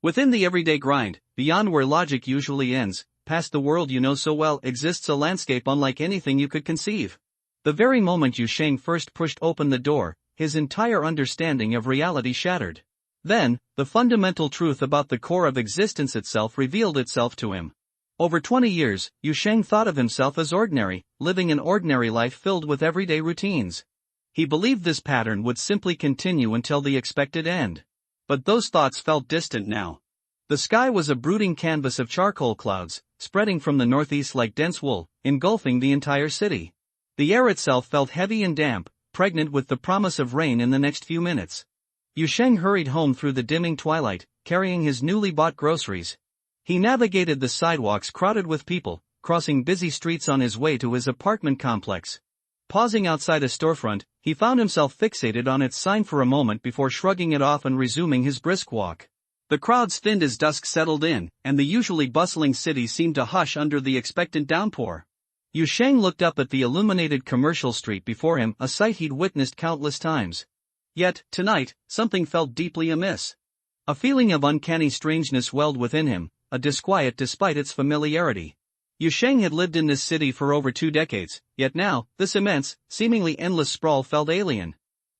Within the everyday grind, beyond where logic usually ends, past the world you know so well, exists a landscape unlike anything you could conceive. The very moment Yu Sheng first pushed open the door, his entire understanding of reality shattered. Then, the fundamental truth about the core of existence itself revealed itself to him. Over 20 years, Yu Sheng thought of himself as ordinary, living an ordinary life filled with everyday routines. He believed this pattern would simply continue until the expected end. But those thoughts felt distant now. The sky was a brooding canvas of charcoal clouds, spreading from the northeast like dense wool, engulfing the entire city. The air itself felt heavy and damp, pregnant with the promise of rain in the next few minutes. Yu Sheng hurried home through the dimming twilight, carrying his newly bought groceries. He navigated the sidewalks crowded with people, crossing busy streets on his way to his apartment complex. Pausing outside a storefront, he found himself fixated on its sign for a moment before shrugging it off and resuming his brisk walk. The crowds thinned as dusk settled in, and the usually bustling city seemed to hush under the expectant downpour. Yu Sheng looked up at the illuminated commercial street before him, a sight he'd witnessed countless times. Yet, tonight, something felt deeply amiss. A feeling of uncanny strangeness welled within him, a disquiet despite its familiarity. Yu Sheng had lived in this city for over 2 decades, yet now, this immense, seemingly endless sprawl felt alien.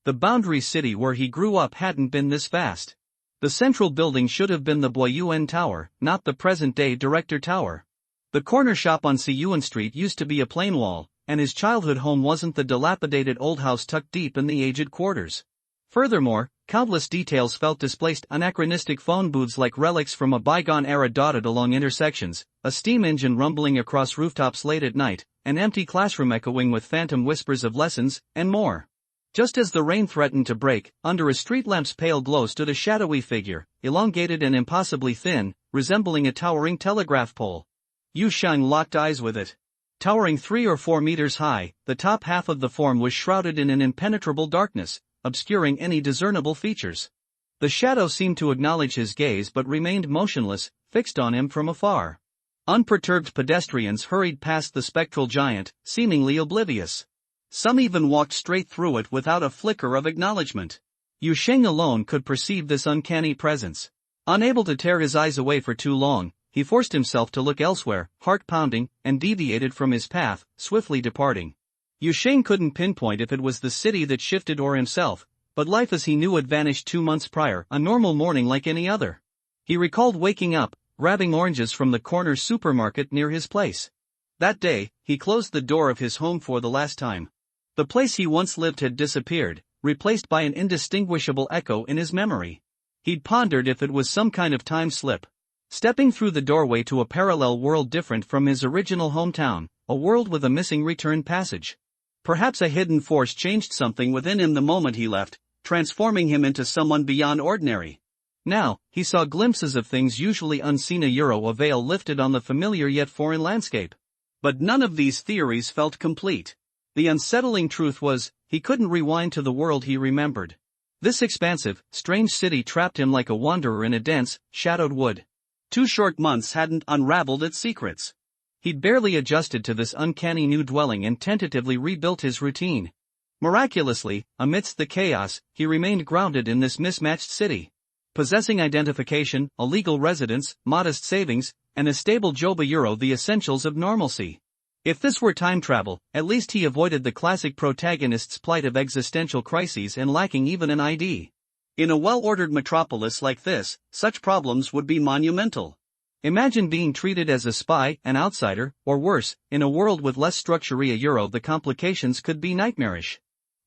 The boundary city where he grew up hadn't been this vast. The central building should have been the Boyuan Tower, not the present-day Director Tower. The corner shop on Siyuan Street used to be a plain wall, and his childhood home wasn't the dilapidated old house tucked deep in the aged quarters. Furthermore, countless details felt displaced. Anachronistic phone booths like relics from a bygone era dotted along intersections, a steam engine rumbling across rooftops late at night, an empty classroom echoing with phantom whispers of lessons, and more. Just as the rain threatened to break, under a street lamp's pale glow stood a shadowy figure, elongated and impossibly thin, resembling a towering telegraph pole. Yu Sheng locked eyes with it. Towering 3 or 4 meters high, the top half of the form was shrouded in an impenetrable darkness, obscuring any discernible features. The shadow seemed to acknowledge his gaze but remained motionless, fixed on him from afar. Unperturbed pedestrians hurried past the spectral giant, seemingly oblivious. Some even walked straight through it without a flicker of acknowledgement. Yu Sheng alone could perceive this uncanny presence. Unable to tear his eyes away for too long, he forced himself to look elsewhere, heart pounding, and deviated from his path, swiftly departing. Yu Sheng couldn't pinpoint if it was the city that shifted or himself, but life as he knew had vanished 2 months prior, a normal morning like any other. He recalled waking up, grabbing oranges from the corner supermarket near his place. That day, he closed the door of his home for the last time. The place he once lived had disappeared, replaced by an indistinguishable echo in his memory. He'd pondered if it was some kind of time slip. Stepping through the doorway to a parallel world different from his original hometown, a world with a missing return passage. Perhaps a hidden force changed something within him the moment he left, transforming him into someone beyond ordinary. Now, he saw glimpses of things usually unseen, a veil lifted on the familiar yet foreign landscape. But none of these theories felt complete. The unsettling truth was, he couldn't rewind to the world he remembered. This expansive, strange city trapped him like a wanderer in a dense, shadowed wood. 2 short months hadn't unraveled its secrets. He'd barely adjusted to this uncanny new dwelling and tentatively rebuilt his routine. Miraculously, amidst the chaos, he remained grounded in this mismatched city. Possessing identification, a legal residence, modest savings, and a stable job, the essentials of normalcy. If this were time travel, at least he avoided the classic protagonist's plight of existential crises and lacking even an ID. In a well-ordered metropolis like this, such problems would be monumental. Imagine being treated as a spy, an outsider, or worse, in a world with less structure, the complications could be nightmarish.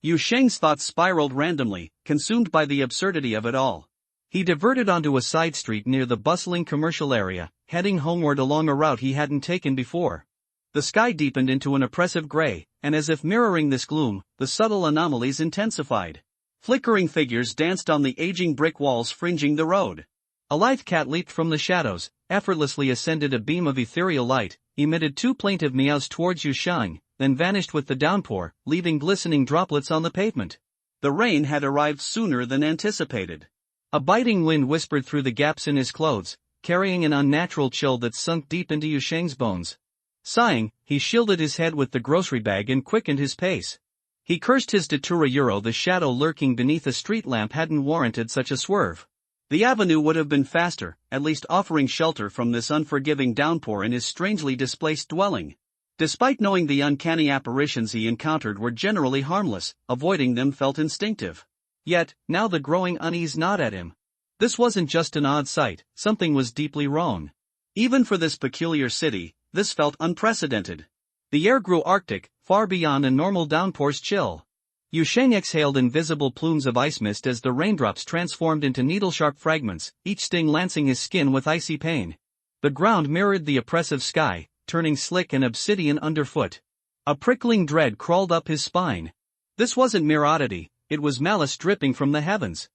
Yu Sheng's thoughts spiraled randomly, consumed by the absurdity of it all. He diverted onto a side street near the bustling commercial area, heading homeward along a route he hadn't taken before. The sky deepened into an oppressive gray, and as if mirroring this gloom, the subtle anomalies intensified. Flickering figures danced on the aging brick walls fringing the road. A lithe cat leaped from the shadows, effortlessly ascended a beam of ethereal light, emitted 2 plaintive meows towards Yu Sheng, then vanished with the downpour, leaving glistening droplets on the pavement. The rain had arrived sooner than anticipated. A biting wind whispered through the gaps in his clothes, carrying an unnatural chill that sunk deep into Yu Sheng's bones. Sighing, he shielded his head with the grocery bag and quickened his pace. He cursed his datura, the shadow lurking beneath a street lamp hadn't warranted such a swerve. The avenue would have been faster, at least offering shelter from this unforgiving downpour in his strangely displaced dwelling. Despite knowing the uncanny apparitions he encountered were generally harmless, avoiding them felt instinctive. Yet, now the growing unease gnawed at him. This wasn't just an odd sight, something was deeply wrong. Even for this peculiar city, this felt unprecedented. The air grew arctic, far beyond a normal downpour's chill. Yu Sheng exhaled invisible plumes of ice mist as the raindrops transformed into needle-sharp fragments, each sting lancing his skin with icy pain. The ground mirrored the oppressive sky, turning slick and obsidian underfoot. A prickling dread crawled up his spine. This wasn't mere oddity, it was malice dripping from the heavens.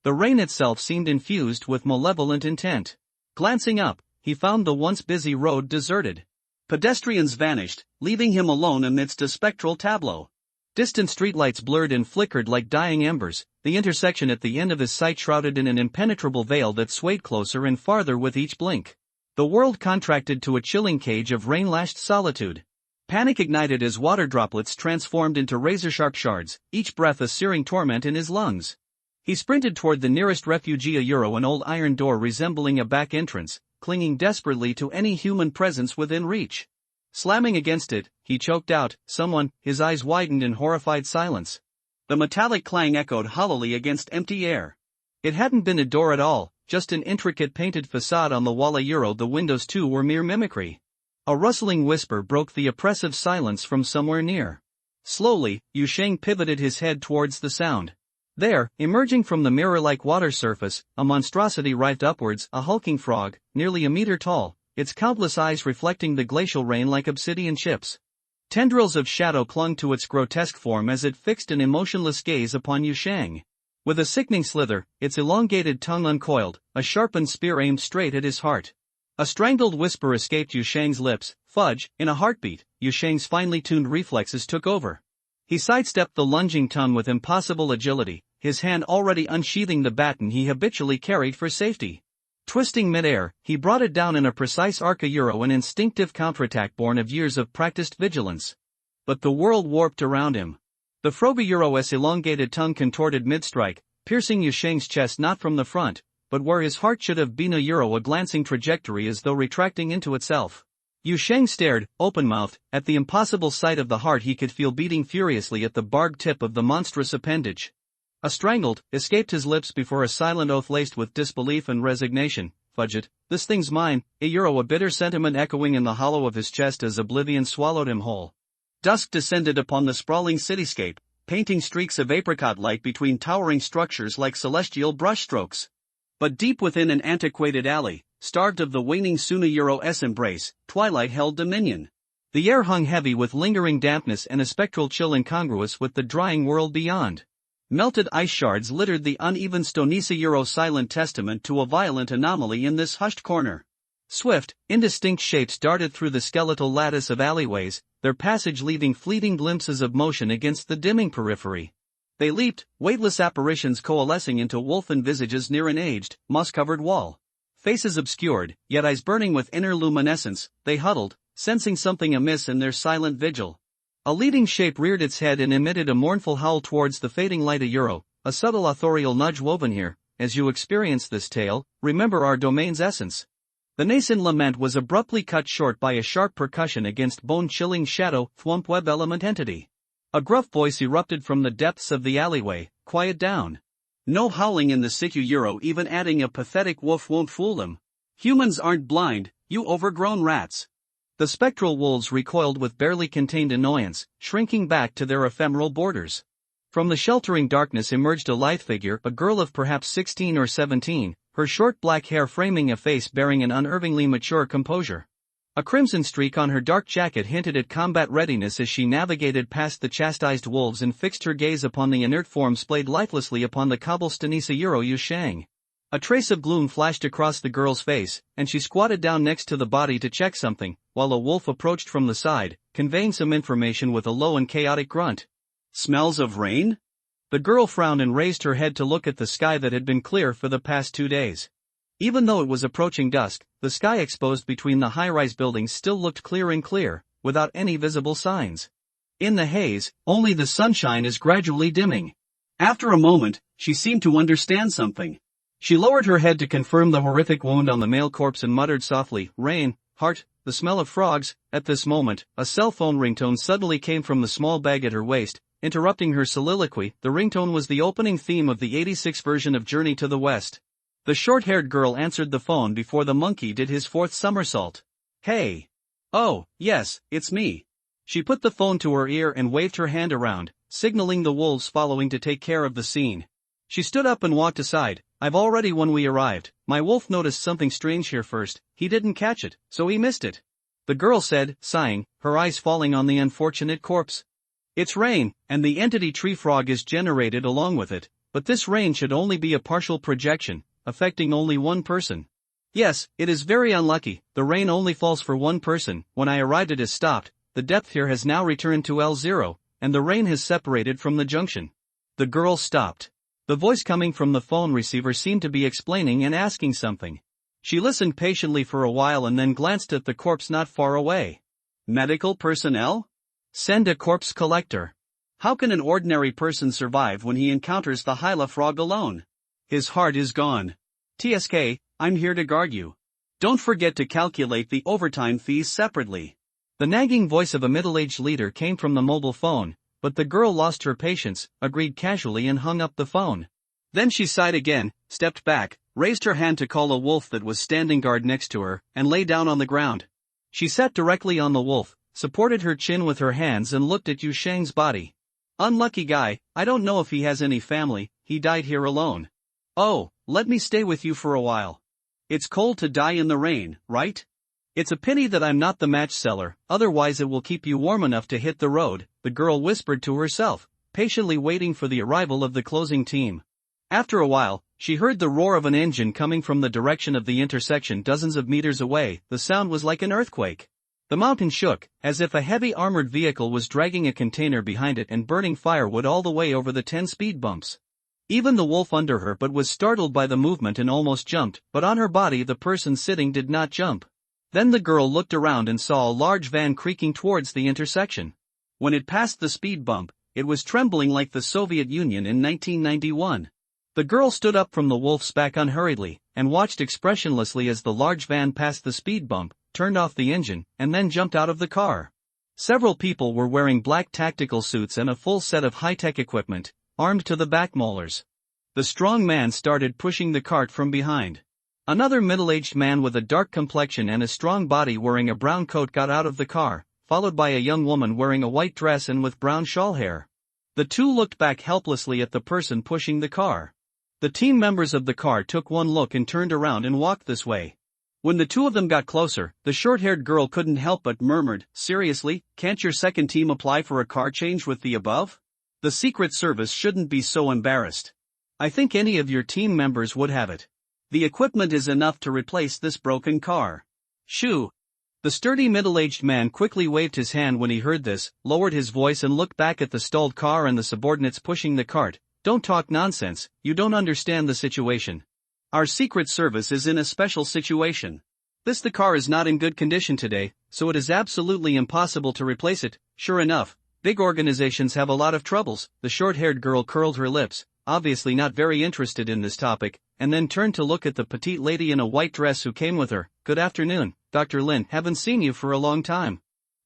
The rain itself seemed infused with malevolent intent. Glancing up, he found the once busy road deserted. Pedestrians vanished, leaving him alone amidst a spectral tableau. Distant streetlights blurred and flickered like dying embers, the intersection at the end of his sight shrouded in an impenetrable veil that swayed closer and farther with each blink. The world contracted to a chilling cage of rain-lashed solitude. Panic ignited as water droplets transformed into razor-sharp shards, each breath a searing torment in his lungs. He sprinted toward the nearest refugia Euro, an old iron door resembling a back entrance, clinging desperately to any human presence within reach. Slamming against it, he choked out, "Someone," his eyes widened in horrified silence. The metallic clang echoed hollowly against empty air. It hadn't been a door at all, just an intricate painted facade on the wall. Euro, the windows too were mere mimicry. A rustling whisper broke the oppressive silence from somewhere near. Slowly, Yu Sheng pivoted his head towards the sound. There, emerging from the mirror-like water surface, a monstrosity writhed upwards, a hulking frog, nearly a meter tall, its countless eyes reflecting the glacial rain like obsidian chips. Tendrils of shadow clung to its grotesque form as it fixed an emotionless gaze upon Yu Sheng. With a sickening slither, its elongated tongue uncoiled, a sharpened spear aimed straight at his heart. A strangled whisper escaped Yu Sheng's lips, "Fudge!" In a heartbeat, Yu Sheng's finely tuned reflexes took over. He sidestepped the lunging tongue with impossible agility, his hand already unsheathing the baton he habitually carried for safety. Twisting mid-air, he brought it down in a precise arc. Euro, an instinctive counterattack born of years of practiced vigilance. But the world warped around him. The Froga Euro's elongated tongue contorted mid-strike, piercing Yu Sheng's chest not from the front, but where his heart should have been. A glancing trajectory as though retracting into itself. Yu Sheng stared, open-mouthed, at the impossible sight of the heart he could feel beating furiously at the barbed tip of the monstrous appendage. A strangled, escaped his lips before a silent oath laced with disbelief and resignation. "Fudge it, this thing's mine." A bitter sentiment echoing in the hollow of his chest as oblivion swallowed him whole. Dusk descended upon the sprawling cityscape, painting streaks of apricot light between towering structures like celestial brushstrokes. But deep within an antiquated alley, starved of the waning Suna Euro's embrace, twilight held dominion. The air hung heavy with lingering dampness and a spectral chill incongruous with the drying world beyond. Melted ice shards littered the uneven Stonisa Euro, silent testament to a violent anomaly in this hushed corner. Swift, indistinct shapes darted through the skeletal lattice of alleyways, their passage leaving fleeting glimpses of motion against the dimming periphery. They leaped, weightless apparitions coalescing into wolfen visages near an aged, moss-covered wall. Faces obscured, yet eyes burning with inner luminescence, they huddled, sensing something amiss in their silent vigil. A leading shape reared its head and emitted a mournful howl towards the fading light. A subtle authorial nudge woven here. "As you experience this tale, remember our domain's essence." The nascent lament was abruptly cut short by a sharp percussion against bone-chilling shadow, thwomp web element entity. A gruff voice erupted from the depths of the alleyway, "Quiet down. No howling in the situ." Even adding a pathetic woof won't fool them. "Humans aren't blind, you overgrown rats." The spectral wolves recoiled with barely contained annoyance, shrinking back to their ephemeral borders. From the sheltering darkness emerged a lithe figure, a girl of perhaps 16 or 17, her short black hair framing a face bearing an unervingly mature composure. A crimson streak on her dark jacket hinted at combat readiness as she navigated past the chastised wolves and fixed her gaze upon the inert form splayed lifelessly upon the cobblestonisa Yu Sheng. A trace of gloom flashed across the girl's face, and she squatted down next to the body to check something, while a wolf approached from the side, conveying some information with a low and chaotic grunt. "Smells of rain?" The girl frowned and raised her head to look at the sky that had been clear for the past 2 days. Even though it was approaching dusk, the sky exposed between the high-rise buildings still looked clear and clear, without any visible signs. In the haze, only the sunshine is gradually dimming. After a moment, she seemed to understand something. She lowered her head to confirm the horrific wound on the male corpse and muttered softly, "Rain, heart, the smell of frogs." At this moment, a cell phone ringtone suddenly came from the small bag at her waist, interrupting her soliloquy. The ringtone was the opening theme of the '86 version of Journey to the West. The short-haired girl answered the phone before the monkey did his fourth somersault. "Hey. Oh, yes, it's me." She put the phone to her ear and waved her hand around, signaling the wolves following to take care of the scene. She stood up and walked aside. "I've already when we arrived, my wolf noticed something strange here first. He didn't catch it, so he missed it," the girl said, sighing, her eyes falling on the unfortunate corpse. "It's rain, and the entity tree frog is generated along with it, but this rain should only be a partial projection, affecting only one person. Yes, it is very unlucky, the rain only falls for one person. When I arrived it has stopped, the depth here has now returned to L0, and the rain has separated from the junction." The girl stopped. The voice coming from the phone receiver seemed to be explaining and asking something. She listened patiently for a while and then glanced at the corpse not far away. "Medical personnel? Send a corpse collector. How can an ordinary person survive when he encounters the Hyla frog alone? His heart is gone. TSK, I'm here to guard you. Don't forget to calculate the overtime fees separately." The nagging voice of a middle-aged leader came from the mobile phone, but the girl lost her patience, agreed casually and hung up the phone. Then she sighed again, stepped back, raised her hand to call a wolf that was standing guard next to her, and lay down on the ground. She sat directly on the wolf, supported her chin with her hands and looked at Yu Shang's body. "Unlucky guy, I don't know if he has any family, he died here alone. Oh, let me stay with you for a while. It's cold to die in the rain, right? It's a pity that I'm not the match seller, otherwise it will keep you warm enough to hit the road," the girl whispered to herself, patiently waiting for the arrival of the closing team. After a while, she heard the roar of an engine coming from the direction of the intersection dozens of meters away. The sound was like an earthquake. The mountain shook, as if a heavy armored vehicle was dragging a container behind it and burning firewood all the way over the 10 speed bumps. Even the wolf under her but was startled by the movement and almost jumped, but on her body the person sitting did not jump. Then the girl looked around and saw a large van creaking towards the intersection. When it passed the speed bump, it was trembling like the Soviet Union in 1991. The girl stood up from the wolf's back unhurriedly, and watched expressionlessly as the large van passed the speed bump, turned off the engine, and then jumped out of the car. Several people were wearing black tactical suits and a full set of high-tech equipment, armed to the back molars. The strong man started pushing the cart from behind. Another middle-aged man with a dark complexion and a strong body wearing a brown coat got out of the car, followed by a young woman wearing a white dress and with brown shawl hair. The two looked back helplessly at the person pushing the car. The team members of the car took one look and turned around and walked this way. When the two of them got closer, the short-haired girl couldn't help but murmured, "Seriously, can't your second team apply for a car change with the above? The Secret Service shouldn't be so embarrassed. I think any of your team members would have it. The equipment is enough to replace this broken car." "Shoo!" The sturdy middle-aged man quickly waved his hand when he heard this, lowered his voice and looked back at the stalled car and the subordinates pushing the cart. "Don't talk nonsense, you don't understand the situation. Our Secret Service is in a special situation. The car is not in good condition today, so it is absolutely impossible to replace it." "Sure enough, big organizations have a lot of troubles." The short-haired girl curled her lips, obviously not very interested in this topic, and then turned to look at the petite lady in a white dress who came with her. "Good afternoon, Dr. Lin, haven't seen you for a long time."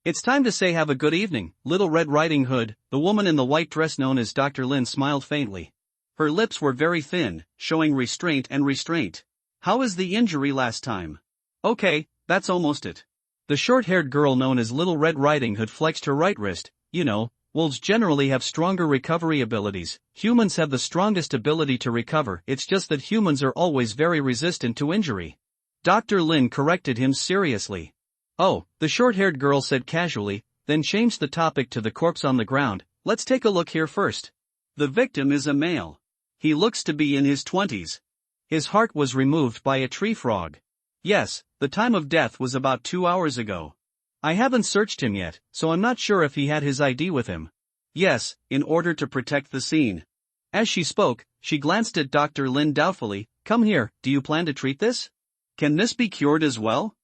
"It's time to say have a good evening, Little Red Riding Hood." The woman in the white dress known as Dr. Lin smiled faintly. Her lips were very thin, showing restraint. "How is the injury last time?" "Okay, that's almost it." The short-haired girl known as Little Red Riding Hood flexed her right wrist. "You know, wolves generally have stronger recovery abilities. Humans have the strongest ability to recover, it's just that humans are always very resistant to injury." Dr. Lin corrected him seriously. "Oh," the short-haired girl said casually, then changed the topic to the corpse on the ground. "Let's take a look here first. The victim is a male. He looks to be in his 20s. His heart was removed by a tree frog. Yes, the time of death was about 2 hours ago. I haven't searched him yet, so I'm not sure if he had his ID with him." "Yes, in order to protect the scene." As she spoke, she glanced at Dr. Lin doubtfully. "Come here, do you plan to treat this? Can this be cured as well?"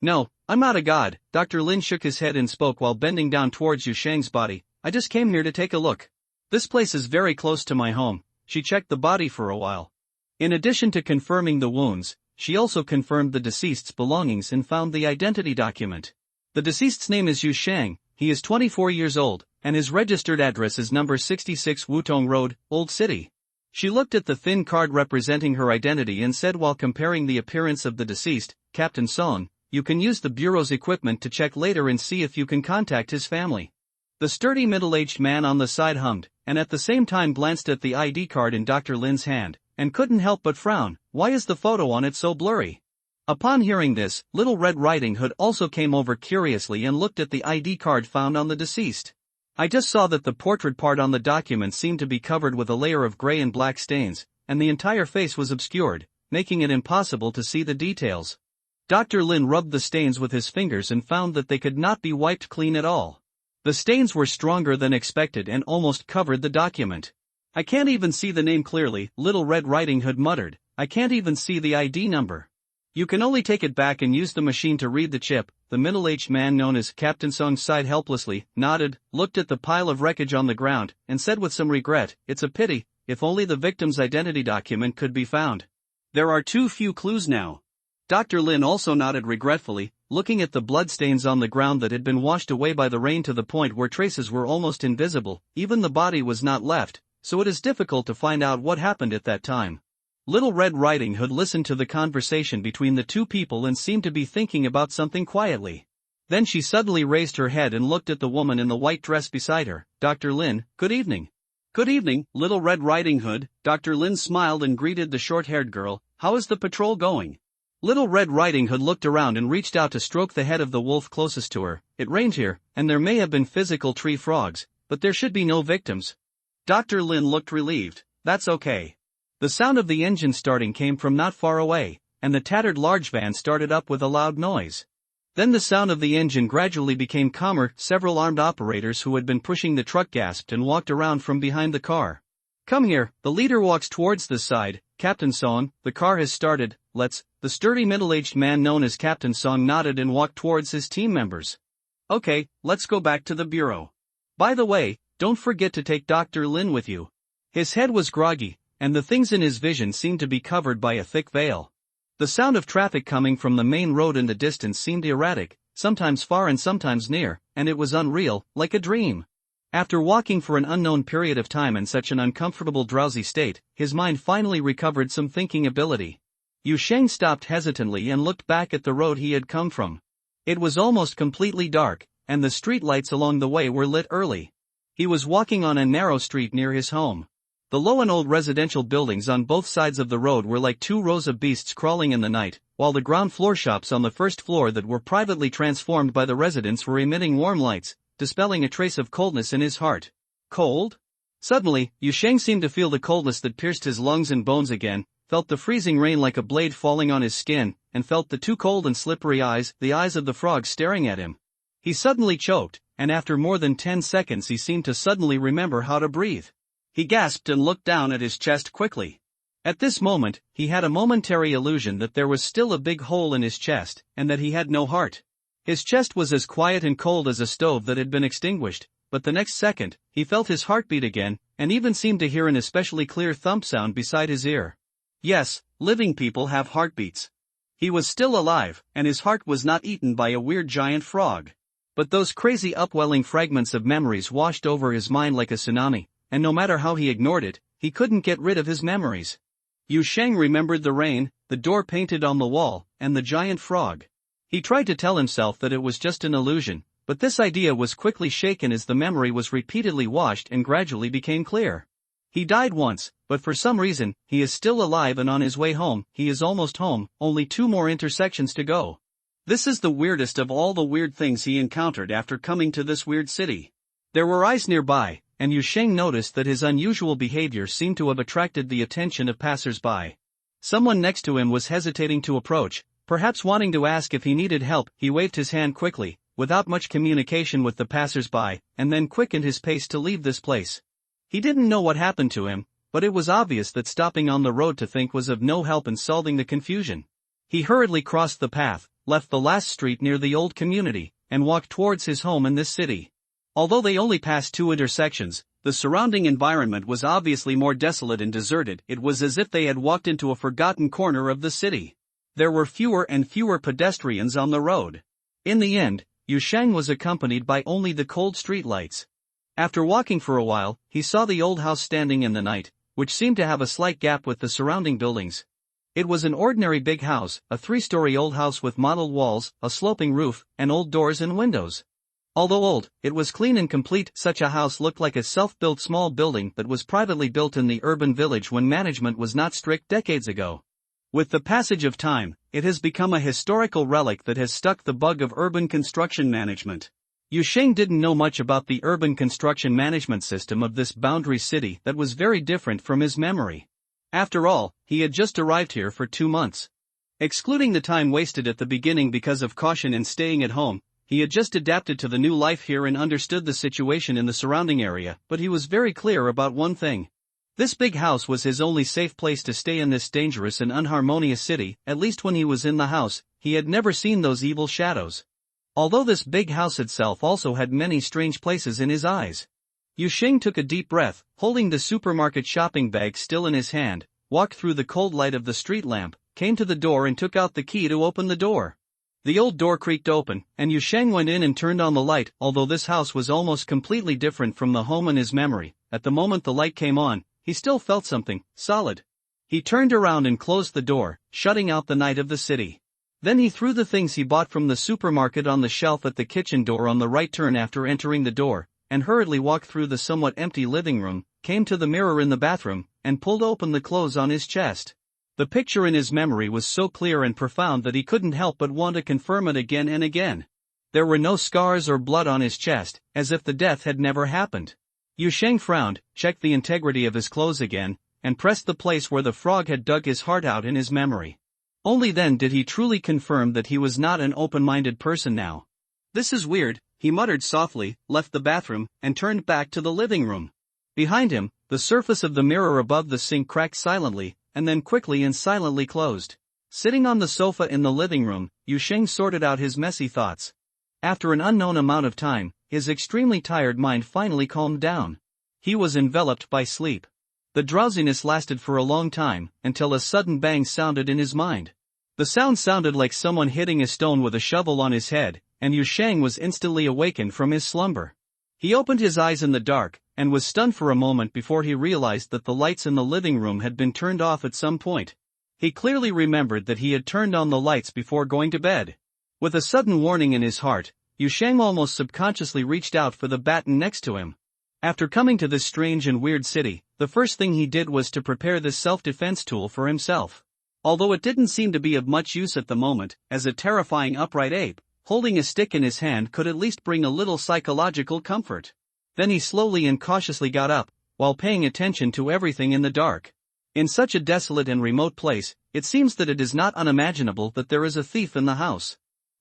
"No, I'm not a god." Dr. Lin shook his head and spoke while bending down towards Yu Shang's body. "I just came here to take a look. This place is very close to my home." She checked the body for a while. In addition to confirming the wounds, she also confirmed the deceased's belongings and found the identity document. The deceased's name is Yu Shang, he is 24 years old, and his registered address is number 66 Wutong Road, Old City. She looked at the thin card representing her identity and said while comparing the appearance of the deceased, Captain Song, you can use the bureau's equipment to check later and see if you can contact his family. The sturdy middle-aged man on the side hummed, and at the same time glanced at the ID card in Dr. Lin's hand, and couldn't help but frown. Why is the photo on it so blurry? Upon hearing this, Little Red Riding Hood also came over curiously and looked at the ID card found on the deceased. I just saw that the portrait part on the document seemed to be covered with a layer of gray and black stains, and the entire face was obscured, making it impossible to see the details. Dr. Lin rubbed the stains with his fingers and found that they could not be wiped clean at all. The stains were stronger than expected and almost covered the document. I can't even see the name clearly, Little Red Riding Hood muttered. I can't even see the ID number. You can only take it back and use the machine to read the chip. The middle-aged man known as Captain Song sighed helplessly, nodded, looked at the pile of wreckage on the ground, and said with some regret, it's a pity, if only the victim's identity document could be found. There are too few clues now. Dr. Lin also nodded regretfully, looking at the bloodstains on the ground that had been washed away by the rain to the point where traces were almost invisible. Even the body was not left, so it is difficult to find out what happened at that time. Little Red Riding Hood listened to the conversation between the two people and seemed to be thinking about something quietly. Then she suddenly raised her head and looked at the woman in the white dress beside her. Dr. Lin, good evening. Good evening, Little Red Riding Hood. Dr. Lin smiled and greeted the short-haired girl. How is the patrol going? Little Red Riding Hood looked around and reached out to stroke the head of the wolf closest to her. It rained here, and there may have been physical tree frogs, but there should be no victims. Dr. Lin looked relieved. That's okay. The sound of the engine starting came from not far away, and the tattered large van started up with a loud noise. Then the sound of the engine gradually became calmer. Several armed operators who had been pushing the truck gasped and walked around from behind the car. Come here, the leader walks towards this side. Captain Song, the car has started, let's. The sturdy middle-aged man known as Captain Song nodded and walked towards his team members. Okay, let's go back to the bureau. By the way, don't forget to take Dr. Lin with you. His head was groggy, and the things in his vision seemed to be covered by a thick veil. The sound of traffic coming from the main road in the distance seemed erratic, sometimes far and sometimes near, and it was unreal, like a dream. After walking for an unknown period of time in such an uncomfortable drowsy state, his mind finally recovered some thinking ability. Yu Sheng stopped hesitantly and looked back at the road he had come from. It was almost completely dark, and the street lights along the way were lit early. He was walking on a narrow street near his home. The low and old residential buildings on both sides of the road were like two rows of beasts crawling in the night, while the ground floor shops on the first floor that were privately transformed by the residents were emitting warm lights, dispelling a trace of coldness in his heart. Cold? Suddenly, Yu Sheng seemed to feel the coldness that pierced his lungs and bones again, felt the freezing rain like a blade falling on his skin, and felt the two cold and slippery eyes, the eyes of the frog staring at him. He suddenly choked, and after more than 10 seconds he seemed to suddenly remember how to breathe. He gasped and looked down at his chest quickly. At this moment, he had a momentary illusion that there was still a big hole in his chest, and that he had no heart. His chest was as quiet and cold as a stove that had been extinguished, but the next second, he felt his heart beat again, and even seemed to hear an especially clear thump sound beside his ear. Yes, living people have heartbeats. He was still alive, and his heart was not eaten by a weird giant frog. But those crazy upwelling fragments of memories washed over his mind like a tsunami, and no matter how he ignored it, he couldn't get rid of his memories. Yu Sheng remembered the rain, the door painted on the wall, and the giant frog. He tried to tell himself that it was just an illusion, but this idea was quickly shaken as the memory was repeatedly washed and gradually became clear. He died once, but for some reason, he is still alive and on his way home. He is almost home, only 2 more intersections to go. This is the weirdest of all the weird things he encountered after coming to this weird city. There were eyes nearby, and Yu Sheng noticed that his unusual behavior seemed to have attracted the attention of passers-by. Someone next to him was hesitating to approach, perhaps wanting to ask if he needed help. He waved his hand quickly, without much communication with the passers-by, and then quickened his pace to leave this place. He didn't know what happened to him, but it was obvious that stopping on the road to think was of no help in solving the confusion. He hurriedly crossed the path, left the last street near the old community, and walked towards his home in this city. Although they only passed 2 intersections, The surrounding environment was obviously more desolate and deserted. It was as if they had walked into a forgotten corner of the city. There were fewer and fewer pedestrians on the road. In the end, Yusheng was accompanied by only the cold street lights. After walking for a while, he saw the old house standing in the night, which seemed to have a slight gap with the surrounding buildings. It was an ordinary big house, a 3-story old house with mottled walls, a sloping roof, and old doors and windows. Although old, it was clean and complete. Such a house looked like a self-built small building that was privately built in the urban village when management was not strict decades ago. With the passage of time, it has become a historical relic that has stuck the bug of urban construction management. Yusheng didn't know much about the urban construction management system of this boundary city that was very different from his memory. After all, he had just arrived here for 2 months. Excluding the time wasted at the beginning because of caution and staying at home, he had just adapted to the new life here and understood the situation in the surrounding area, but he was very clear about one thing. This big house was his only safe place to stay in this dangerous and unharmonious city. At least when he was in the house, he had never seen those evil shadows. Although this big house itself also had many strange places in his eyes. Yusheng took a deep breath, holding the supermarket shopping bag still in his hand, walked through the cold light of the street lamp, came to the door and took out the key to open the door. The old door creaked open, and Yusheng went in and turned on the light. Although this house was almost completely different from the home in his memory, at the moment the light came on, he still felt something solid. He turned around and closed the door, shutting out the night of the city. Then he threw the things he bought from the supermarket on the shelf at the kitchen door on the right turn after entering the door, and hurriedly walked through the somewhat empty living room, came to the mirror in the bathroom, and pulled open the clothes on his chest. The picture in his memory was so clear and profound that he couldn't help but want to confirm it again and again. There were no scars or blood on his chest, as if the death had never happened. Yusheng frowned, checked the integrity of his clothes again, and pressed the place where the frog had dug his heart out in his memory. Only then did he truly confirm that he was not an open-minded person now. "This is weird," he muttered softly, left the bathroom, and turned back to the living room. Behind him, the surface of the mirror above the sink cracked silently, and then quickly and silently closed. Sitting on the sofa in the living room, Yusheng sorted out his messy thoughts. After an unknown amount of time, his extremely tired mind finally calmed down. He was enveloped by sleep. The drowsiness lasted for a long time, until a sudden bang sounded in his mind. The sound sounded like someone hitting a stone with a shovel on his head, and Yusheng was instantly awakened from his slumber. He opened his eyes in the dark, and was stunned for a moment before he realized that the lights in the living room had been turned off at some point. He clearly remembered that he had turned on the lights before going to bed. With a sudden warning in his heart, Yusheng almost subconsciously reached out for the baton next to him. After coming to this strange and weird city, the first thing he did was to prepare this self-defense tool for himself. Although it didn't seem to be of much use at the moment, as a terrifying upright ape, holding a stick in his hand could at least bring a little psychological comfort. Then he slowly and cautiously got up, while paying attention to everything in the dark. In such a desolate and remote place, it seems that it is not unimaginable that there is a thief in the house.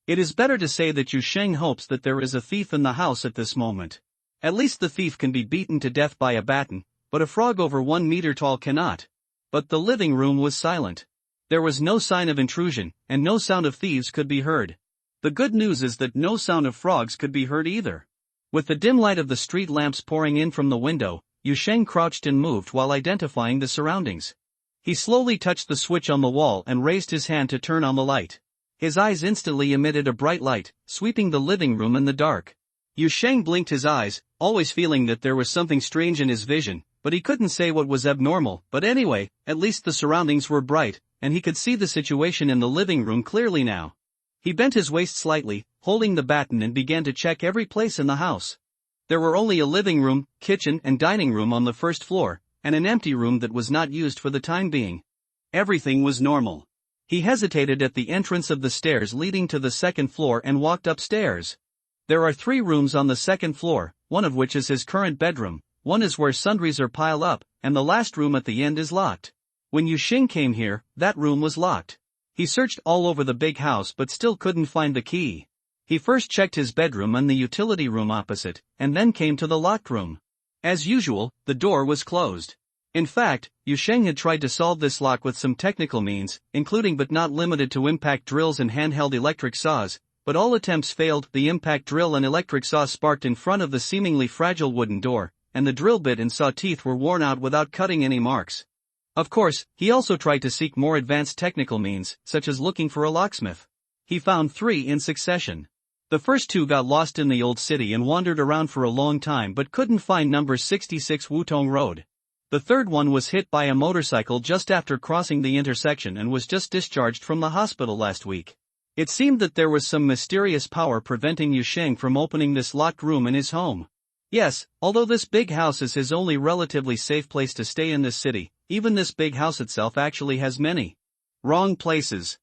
It is better to say that Yusheng hopes that there is a thief in the house at this moment. At least the thief can be beaten to death by a baton, but a frog over 1 meter tall cannot. But the living room was silent. There was no sign of intrusion, and no sound of thieves could be heard. The good news is that no sound of frogs could be heard either. With the dim light of the street lamps pouring in from the window, Yusheng crouched and moved while identifying the surroundings. He slowly touched the switch on the wall and raised his hand to turn on the light. His eyes instantly emitted a bright light, sweeping the living room in the dark. Yusheng blinked his eyes, always feeling that there was something strange in his vision, but he couldn't say what was abnormal. But anyway, at least the surroundings were bright, and he could see the situation in the living room clearly now. He bent his waist slightly, holding the baton, and began to check every place in the house. There were only a living room, kitchen and dining room on the first floor, and an empty room that was not used for the time being. Everything was normal. He hesitated at the entrance of the stairs leading to the second floor and walked upstairs. There are 3 rooms on the second floor, one of which is his current bedroom, one is where sundries are piled up, and the last room at the end is locked. When Yusheng came here, that room was locked. He searched all over the big house but still couldn't find the key. He first checked his bedroom and the utility room opposite, and then came to the locked room. As usual, the door was closed. In fact, Yusheng had tried to solve this lock with some technical means, including but not limited to impact drills and handheld electric saws, but all attempts failed. The impact drill and electric saw sparked in front of the seemingly fragile wooden door, and the drill bit and saw teeth were worn out without cutting any marks. Of course, he also tried to seek more advanced technical means, such as looking for a locksmith. He found 3 in succession. The first 2 got lost in the old city and wandered around for a long time but couldn't find number 66 Wutong Road. The third one was hit by a motorcycle just after crossing the intersection and was just discharged from the hospital last week. It seemed that there was some mysterious power preventing Yu Sheng from opening this locked room in his home. Yes, although this big house is his only relatively safe place to stay in this city, even this big house itself actually has many wrong places.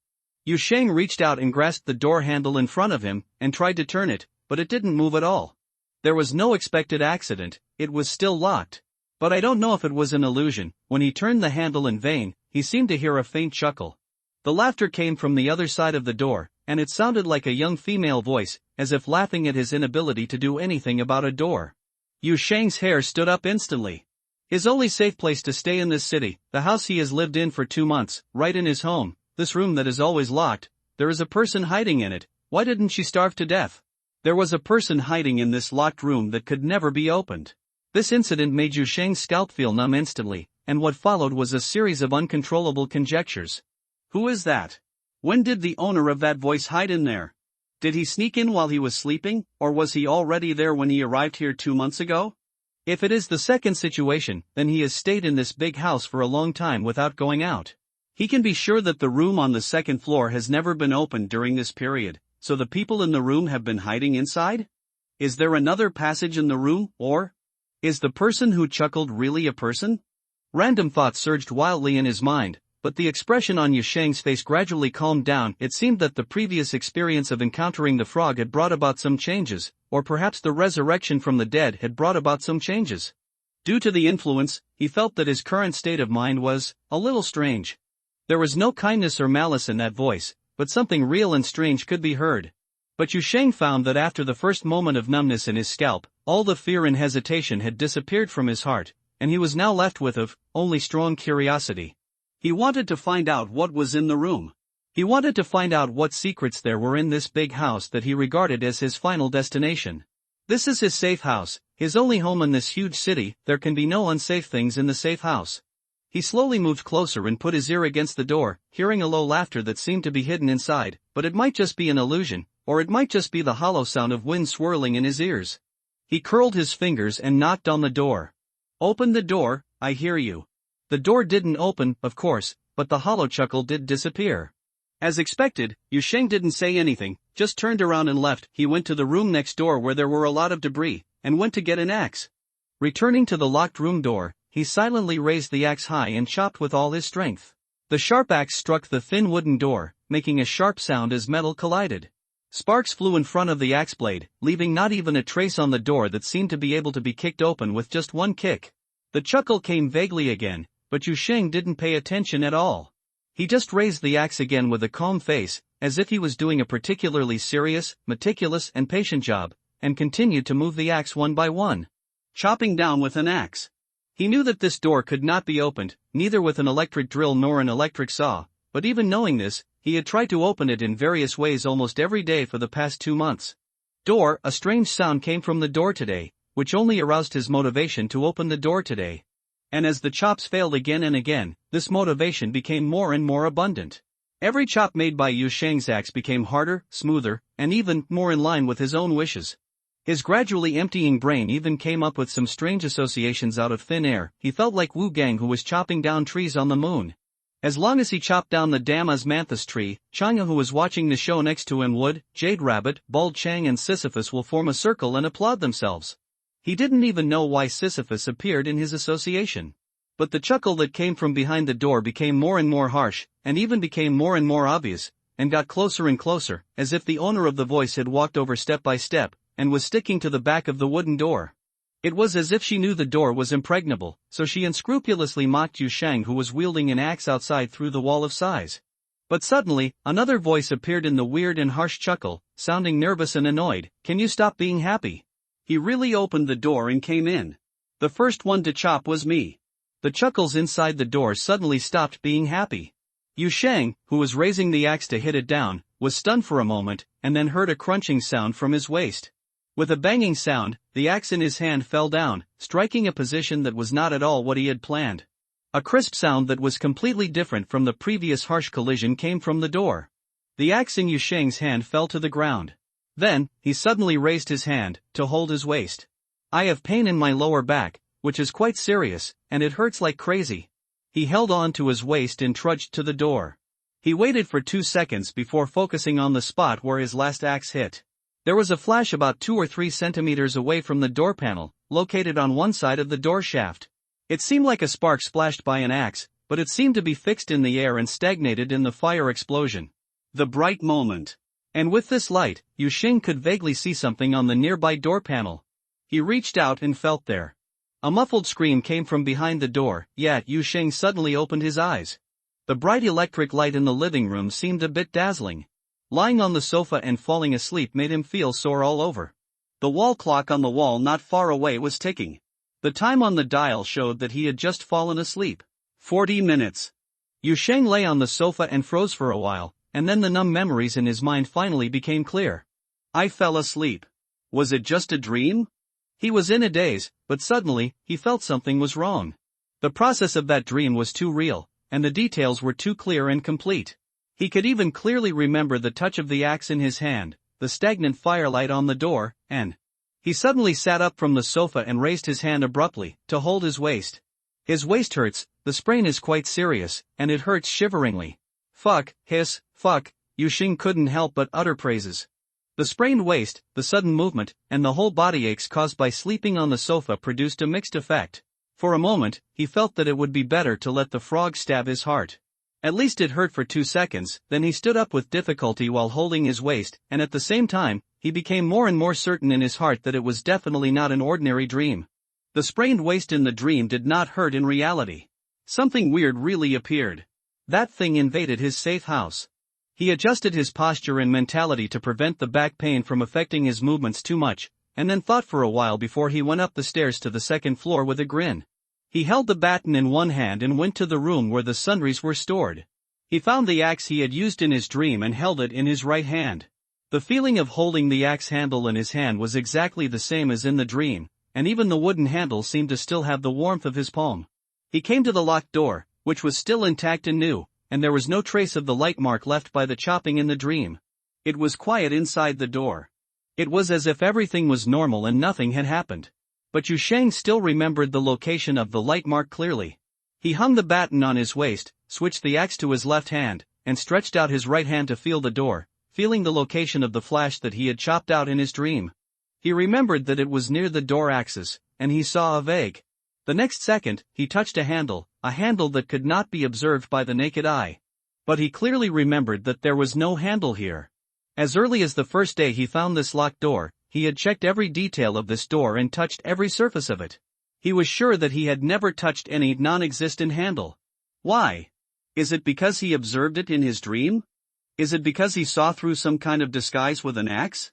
Yu Sheng reached out and grasped the door handle in front of him and tried to turn it, but it didn't move at all. There was no expected accident, it was still locked. But I don't know if it was an illusion. When he turned the handle in vain, he seemed to hear a faint chuckle. The laughter came from the other side of the door, and it sounded like a young female voice, as if laughing at his inability to do anything about a door. Yu Sheng's hair stood up instantly. His only safe place to stay in this city, the house he has lived in for 2 months, right in his home, this room that is always locked, there is a person hiding in it. Why didn't she starve to death? There was a person hiding in this locked room that could never be opened. This incident made Yu Sheng's scalp feel numb instantly, and what followed was a series of uncontrollable conjectures. Who is that? When did the owner of that voice hide in there? Did he sneak in while he was sleeping, or was he already there when he arrived here 2 months ago? If it is the second situation, then he has stayed in this big house for a long time without going out. He can be sure that the room on the second floor has never been opened during this period, so the people in the room have been hiding inside? Is there another passage in the room, or is the person who chuckled really a person? Random thoughts surged wildly in his mind, but the expression on Yu Sheng's face gradually calmed down. It seemed that the previous experience of encountering the frog had brought about some changes, or perhaps the resurrection from the dead had brought about some changes. Due to the influence, he felt that his current state of mind was a little strange. There was no kindness or malice in that voice, but something real and strange could be heard. But Yu Sheng found that after the first moment of numbness in his scalp, all the fear and hesitation had disappeared from his heart, and he was now left with only strong curiosity. He wanted to find out what was in the room. He wanted to find out what secrets there were in this big house that he regarded as his final destination. This is his safe house, his only home in this huge city. There can be no unsafe things in the safe house. He slowly moved closer and put his ear against the door, hearing a low laughter that seemed to be hidden inside, but it might just be an illusion, or it might just be the hollow sound of wind swirling in his ears. He curled his fingers and knocked on the door. "Open the door, I hear you." The door didn't open, of course, but the hollow chuckle did disappear. As expected, Yu Sheng didn't say anything, just turned around and left. He went to the room next door where there were a lot of debris, and went to get an axe. Returning to the locked room door, he silently raised the axe high and chopped with all his strength. The sharp axe struck the thin wooden door, making a sharp sound as metal collided. Sparks flew in front of the axe blade, leaving not even a trace on the door that seemed to be able to be kicked open with just one kick. The chuckle came vaguely again, but Yu Sheng didn't pay attention at all. He just raised the axe again with a calm face, as if he was doing a particularly serious, meticulous and patient job, and continued to move the axe one by one, chopping down with an axe. He knew that this door could not be opened, neither with an electric drill nor an electric saw, but even knowing this, he had tried to open it in various ways almost every day for the past 2 months. A strange sound came from the door today, which only aroused his motivation to open the door today. And as the chops failed again and again, this motivation became more and more abundant. Every chop made by Yu Sheng's axe became harder, smoother, and even more in line with his own wishes. His gradually emptying brain even came up with some strange associations out of thin air. He felt like Wu Gang, who was chopping down trees on the moon. As long as he chopped down the damn osmanthus tree, Chang'e, who was watching the show next to him, would, Jade Rabbit, Bald Chang and Sisyphus will form a circle and applaud themselves. He didn't even know why Sisyphus appeared in his association. But the chuckle that came from behind the door became more and more harsh, and even became more and more obvious, and got closer and closer, as if the owner of the voice had walked over step by step, and was sticking to the back of the wooden door. It was as if she knew the door was impregnable, so she unscrupulously mocked Yu Sheng, who was wielding an axe outside through the wall of size. But suddenly, another voice appeared in the weird and harsh chuckle, sounding nervous and annoyed. "Can you stop being happy?" He really opened the door and came in. "The first one to chop was me." The chuckles inside the door suddenly stopped being happy. Yu Sheng, who was raising the axe to hit it down, was stunned for a moment, and then heard a crunching sound from his waist. With a banging sound, the axe in his hand fell down, striking a position that was not at all what he had planned. A crisp sound that was completely different from the previous harsh collision came from the door. The axe in Yu Sheng's hand fell to the ground. Then, he suddenly raised his hand, to hold his waist. I have pain in my lower back, which is quite serious, and it hurts like crazy. He held on to his waist and trudged to the door. He waited for 2 seconds before focusing on the spot where his last axe hit. There was a flash about 2 or 3 centimeters away from the door panel, located on one side of the door shaft. It seemed like a spark splashed by an axe, but it seemed to be fixed in the air and stagnated in the fire explosion. The bright moment. And with this light, Yu Sheng could vaguely see something on the nearby door panel. He reached out and felt there. A muffled scream came from behind the door, yet Yu Sheng suddenly opened his eyes. The bright electric light in the living room seemed a bit dazzling. Lying on the sofa and falling asleep made him feel sore all over. The wall clock on the wall not far away was ticking. The time on the dial showed that he had just fallen asleep. 40 minutes. Yu Sheng lay on the sofa and froze for a while, and then the numb memories in his mind finally became clear. I fell asleep. Was it just a dream? He was in a daze, but suddenly, he felt something was wrong. The process of that dream was too real, and the details were too clear and complete. He could even clearly remember the touch of the axe in his hand, the stagnant firelight on the door, and he suddenly sat up from the sofa and raised his hand abruptly, to hold his waist. His waist hurts, the sprain is quite serious, and it hurts shiveringly. Fuck, Yu Sheng couldn't help but utter praises. The sprained waist, the sudden movement, and the whole body aches caused by sleeping on the sofa produced a mixed effect. For a moment, he felt that it would be better to let the frog stab his heart. At least it hurt for 2 seconds, then he stood up with difficulty while holding his waist, and at the same time, he became more and more certain in his heart that it was definitely not an ordinary dream. The sprained waist in the dream did not hurt in reality. Something weird really appeared. That thing invaded his safe house. He adjusted his posture and mentality to prevent the back pain from affecting his movements too much, and then thought for a while before he went up the stairs to the second floor with a grin. He held the baton in one hand and went to the room where the sundries were stored. He found the axe he had used in his dream and held it in his right hand. The feeling of holding the axe handle in his hand was exactly the same as in the dream, and even the wooden handle seemed to still have the warmth of his palm. He came to the locked door, which was still intact and new, and there was no trace of the light mark left by the chopping in the dream. It was quiet inside the door. It was as if everything was normal and nothing had happened. But Yu Sheng still remembered the location of the light mark clearly. He hung the baton on his waist, switched the axe to his left hand, and stretched out his right hand to feel the door, feeling the location of the flash that he had chopped out in his dream. He remembered that it was near the door axis, and he saw a vague. The next second, he touched a handle that could not be observed by the naked eye. But he clearly remembered that there was no handle here. As early as the first day he found this locked door, he had checked every detail of this door and touched every surface of it. He was sure that he had never touched any non-existent handle. Why? Is it because he observed it in his dream? Is it because he saw through some kind of disguise with an axe?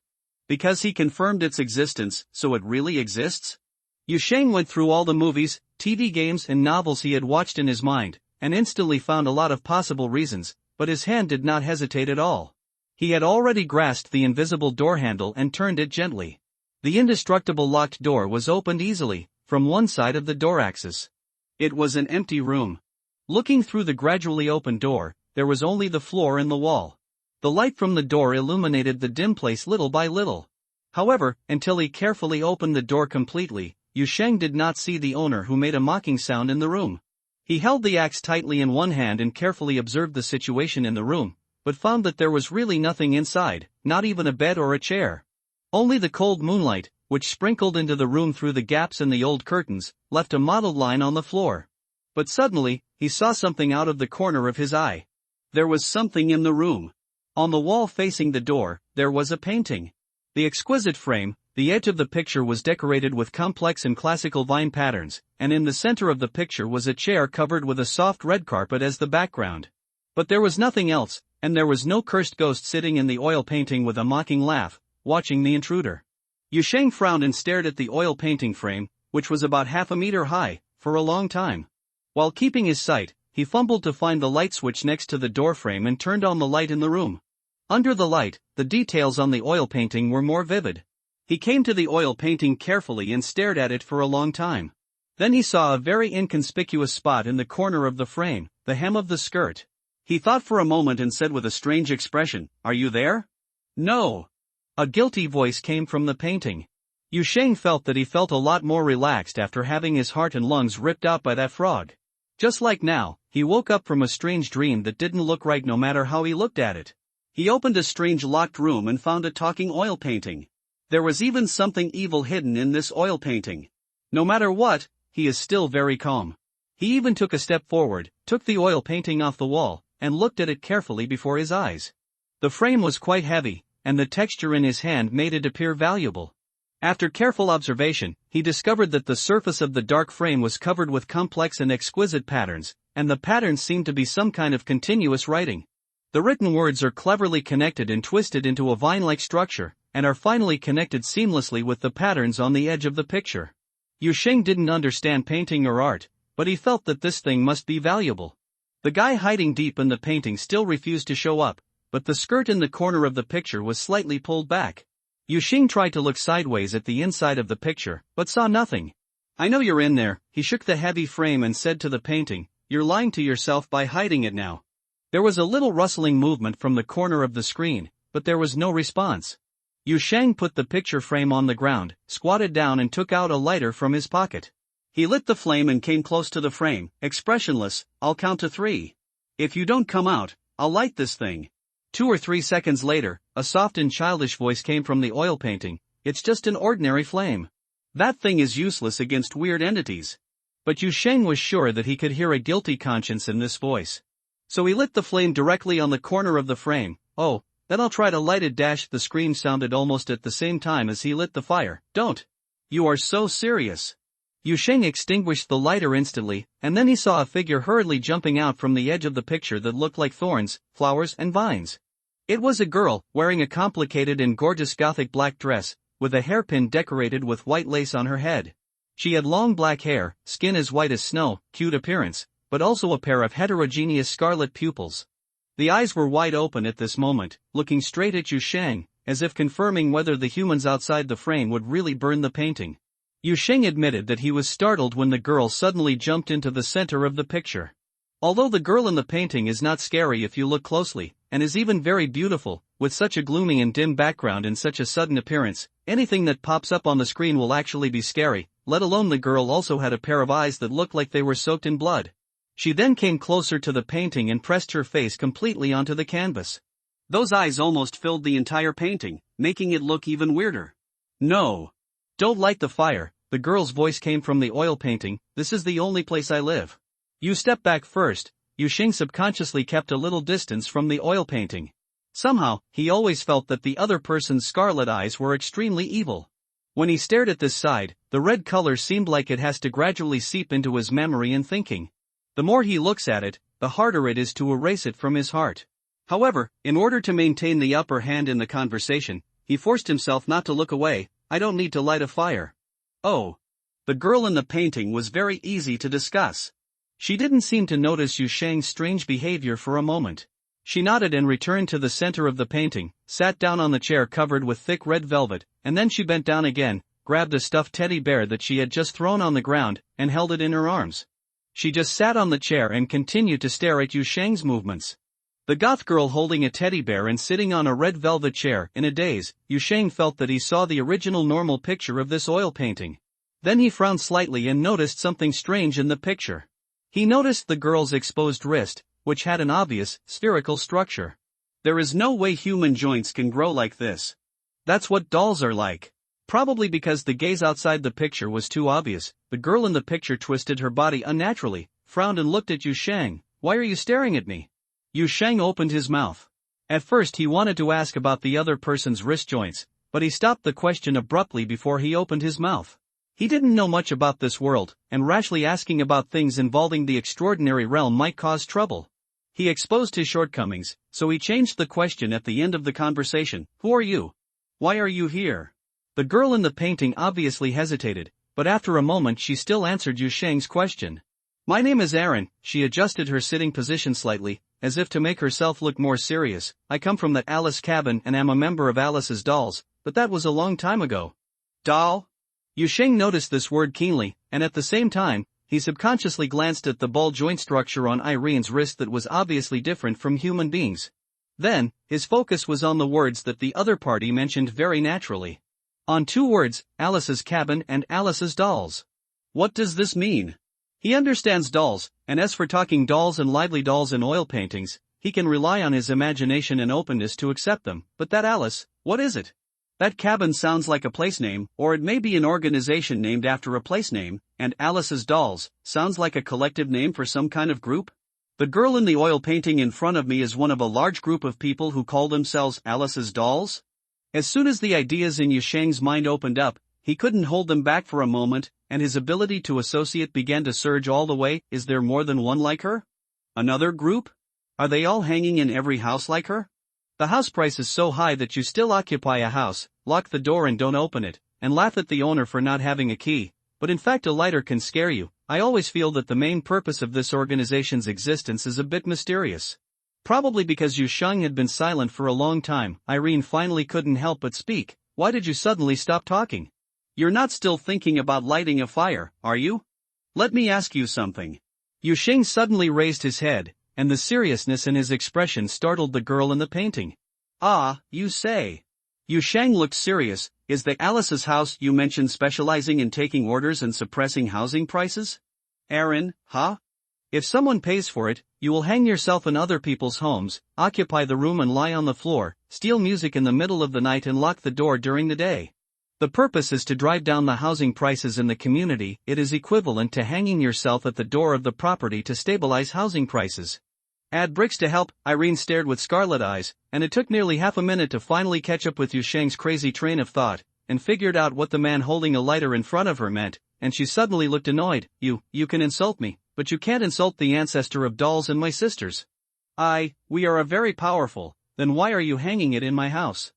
Because he confirmed its existence, so it really exists? Yu Sheng went through all the movies, TV games and novels he had watched in his mind, and instantly found a lot of possible reasons, but his hand did not hesitate at all. He had already grasped the invisible door handle and turned it gently. The indestructible locked door was opened easily, from one side of the door axis. It was an empty room. Looking through the gradually opened door, there was only the floor and the wall. The light from the door illuminated the dim place little by little. However, until he carefully opened the door completely, Yu Sheng did not see the owner who made a mocking sound in the room. He held the axe tightly in one hand and carefully observed the situation in the room, but found that there was really nothing inside, not even a bed or a chair. Only the cold moonlight, which sprinkled into the room through the gaps in the old curtains, left a mottled line on the floor. But suddenly, he saw something out of the corner of his eye. There was something in the room. On the wall facing the door, there was a painting. The exquisite frame, the edge of the picture was decorated with complex and classical vine patterns, and in the center of the picture was a chair covered with a soft red carpet as the background. But there was nothing else, and there was no cursed ghost sitting in the oil painting with a mocking laugh, watching the intruder. Yu Sheng frowned and stared at the oil painting frame, which was about half a meter high, for a long time. While keeping his sight, he fumbled to find the light switch next to the door frame and turned on the light in the room. Under the light, the details on the oil painting were more vivid. He came to the oil painting carefully and stared at it for a long time. Then he saw a very inconspicuous spot in the corner of the frame, the hem of the skirt. He thought for a moment and said with a strange expression, "Are you there?" "No." A guilty voice came from the painting. Yu Sheng felt that he felt a lot more relaxed after having his heart and lungs ripped out by that frog. Just like now, he woke up from a strange dream that didn't look right no matter how he looked at it. He opened a strange locked room and found a talking oil painting. There was even something evil hidden in this oil painting. No matter what, he is still very calm. He even took a step forward, took the oil painting off the wall, and looked at it carefully before his eyes. The frame was quite heavy, and the texture in his hand made it appear valuable. After careful observation, he discovered that the surface of the dark frame was covered with complex and exquisite patterns, and the patterns seemed to be some kind of continuous writing. The written words are cleverly connected and twisted into a vine-like structure, and are finally connected seamlessly with the patterns on the edge of the picture. Yu Sheng didn't understand painting or art, but he felt that this thing must be valuable. The guy hiding deep in the painting still refused to show up, but the skirt in the corner of the picture was slightly pulled back. Yu Sheng tried to look sideways at the inside of the picture, but saw nothing. "I know you're in there," he shook the heavy frame and said to the painting, "You're lying to yourself by hiding it now." There was a little rustling movement from the corner of the screen, but there was no response. Yu Sheng put the picture frame on the ground, squatted down and took out a lighter from his pocket. He lit the flame and came close to the frame, expressionless. "I'll count to 3. If you don't come out, I'll light this thing." 2 or 3 seconds later, a soft and childish voice came from the oil painting, "It's just an ordinary flame. That thing is useless against weird entities." But Yu Sheng was sure that he could hear a guilty conscience in this voice. So he lit the flame directly on the corner of the frame. "Oh, then I'll try to light it." The scream sounded almost at the same time as he lit the fire. "Don't. You are so serious." Yu Sheng extinguished the lighter instantly, and then he saw a figure hurriedly jumping out from the edge of the picture that looked like thorns, flowers and vines. It was a girl, wearing a complicated and gorgeous gothic black dress, with a hairpin decorated with white lace on her head. She had long black hair, skin as white as snow, cute appearance, but also a pair of heterogeneous scarlet pupils. The eyes were wide open at this moment, looking straight at Yu Sheng, as if confirming whether the humans outside the frame would really burn the painting. Yu Sheng admitted that he was startled when the girl suddenly jumped into the center of the picture. Although the girl in the painting is not scary if you look closely, and is even very beautiful, with such a gloomy and dim background and such a sudden appearance, anything that pops up on the screen will actually be scary, let alone the girl also had a pair of eyes that looked like they were soaked in blood. She then came closer to the painting and pressed her face completely onto the canvas. Those eyes almost filled the entire painting, making it look even weirder. "No. Don't light the fire," the girl's voice came from the oil painting. "This is the only place I live. You step back first." Yu Sheng subconsciously kept a little distance from the oil painting. Somehow, he always felt that the other person's scarlet eyes were extremely evil. When he stared at this side, the red color seemed like it has to gradually seep into his memory and thinking. The more he looks at it, the harder it is to erase it from his heart. However, in order to maintain the upper hand in the conversation, he forced himself not to look away. "I don't need to light a fire." "Oh." The girl in the painting was very easy to discuss. She didn't seem to notice Yu Sheng's strange behavior for a moment. She nodded and returned to the center of the painting, sat down on the chair covered with thick red velvet, and then she bent down again, grabbed a stuffed teddy bear that she had just thrown on the ground, and held it in her arms. She just sat on the chair and continued to stare at Yu Sheng's movements. The goth girl holding a teddy bear and sitting on a red velvet chair. In a daze, Yu Sheng felt that he saw the original normal picture of this oil painting. Then he frowned slightly and noticed something strange in the picture. He noticed the girl's exposed wrist, which had an obvious, spherical structure. There is no way human joints can grow like this. That's what dolls are like. Probably because the gaze outside the picture was too obvious, the girl in the picture twisted her body unnaturally, frowned and looked at Yu Sheng. "Why are you staring at me?" Yu Sheng opened his mouth. At first he wanted to ask about the other person's wrist joints, but he stopped the question abruptly before he opened his mouth. He didn't know much about this world, and rashly asking about things involving the extraordinary realm might cause trouble. He exposed his shortcomings, so he changed the question at the end of the conversation. "Who are you? Why are you here?" The girl in the painting obviously hesitated, but after a moment she still answered Yu Sheng's question. "My name is Aaron." She adjusted her sitting position slightly, as if to make herself look more serious. "I come from that Alice cabin and am a member of Alice's dolls. but that was a long time ago. Doll? Yusheng noticed this word keenly, and at the same time, he subconsciously glanced at the ball joint structure on Irene's wrist that was obviously different from human beings. Then, his focus was on the words that the other party mentioned very naturally. On two words, Alice's cabin and Alice's dolls. What does this mean? He understands dolls, and as for talking dolls and lively dolls in oil paintings, he can rely on his imagination and openness to accept them, but that Alice, what is it? That cabin sounds like a place name, or it may be an organization named after a place name, and Alice's dolls sounds like a collective name for some kind of group? The girl in the oil painting in front of me is one of a large group of people who call themselves Alice's dolls? As soon as the ideas in Yusheng's mind opened up, he couldn't hold them back for a moment, and his ability to associate began to surge all the way. Is there more than one like her? Another group? Are they all hanging in every house like her? The house price is so high that you still occupy a house, lock the door and don't open it, and laugh at the owner for not having a key, but in fact a lighter can scare you. I always feel that the main purpose of this organization's existence is a bit mysterious. Probably because Yusheng had been silent for a long time, Irene finally couldn't help but speak. Why did you suddenly stop talking? You're not still thinking about lighting a fire, are you? Let me ask you something. Yusheng suddenly raised his head, and the seriousness in his expression startled the girl in the painting. Ah, you say. Yusheng looked serious. Is the Alice's house you mentioned specializing in taking orders and suppressing housing prices? Aaron, huh? If someone pays for it, you will hang yourself in other people's homes, occupy the room and lie on the floor, steal music in the middle of the night and lock the door during the day. The purpose is to drive down the housing prices in the community. It is equivalent to hanging yourself at the door of the property to stabilize housing prices. Add bricks to help. Irene stared with scarlet eyes, and it took nearly half a minute to finally catch up with Yusheng's crazy train of thought, and figured out what the man holding a lighter in front of her meant, and she suddenly looked annoyed. You can insult me, but you can't insult the ancestor of dolls and my sisters. We are very powerful. Then why are you hanging it in my house?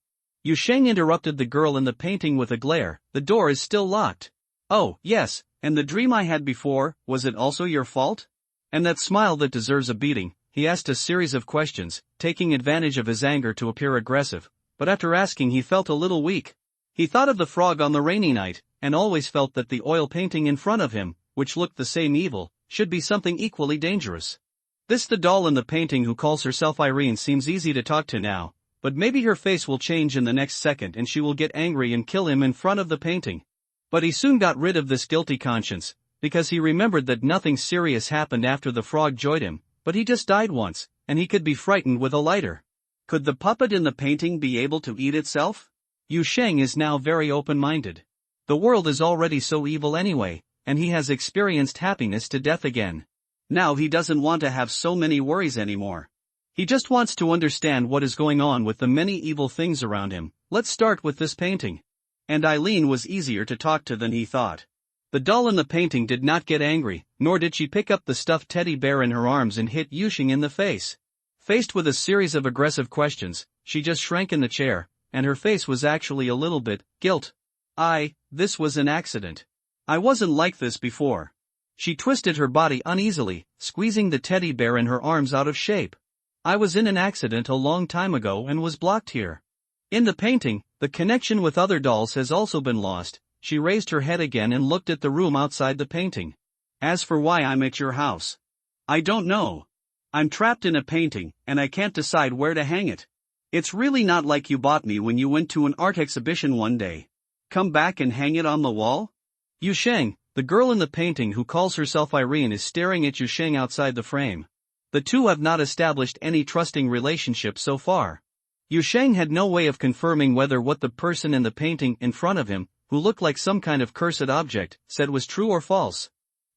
Yusheng interrupted the girl in the painting with a glare. The door is still locked. Oh, yes, and the dream I had before, was it also your fault? And that smile that deserves a beating. He asked a series of questions, taking advantage of his anger to appear aggressive, but after asking he felt a little weak. He thought of the frog on the rainy night, and always felt that the oil painting in front of him, which looked the same evil, should be something equally dangerous. The doll in the painting who calls herself Irene seems easy to talk to now, but maybe her face will change in the next second and she will get angry and kill him in front of the painting. But he soon got rid of this guilty conscience, because he remembered that nothing serious happened after the frog joined him, but he just died once, and he could be frightened with a lighter. Could the puppet in the painting be able to eat itself? Yusheng is now very open-minded. The world is already so evil anyway, and he has experienced happiness to death again. Now he doesn't want to have so many worries anymore. He just wants to understand what is going on with the many evil things around him. Let's start with this painting. And Eileen was easier to talk to than he thought. The doll in the painting did not get angry, nor did she pick up the stuffed teddy bear in her arms and hit Yusheng in the face. Faced with a series of aggressive questions, she just shrank in the chair, and her face was actually a little bit guilt. This was an accident. I wasn't like this before. She twisted her body uneasily, squeezing the teddy bear in her arms out of shape. I was in an accident a long time ago and was blocked here. In the painting, the connection with other dolls has also been lost. She raised her head again and looked at the room outside the painting. As for why I'm at your house, I don't know. I'm trapped in a painting, and I can't decide where to hang it. It's really not like you bought me when you went to an art exhibition one day. Come back and hang it on the wall? Yusheng, the girl in the painting who calls herself Irene, is staring at Yusheng outside the frame. The two have not established any trusting relationship so far. Yusheng had no way of confirming whether what the person in the painting in front of him, who looked like some kind of cursed object, said was true or false.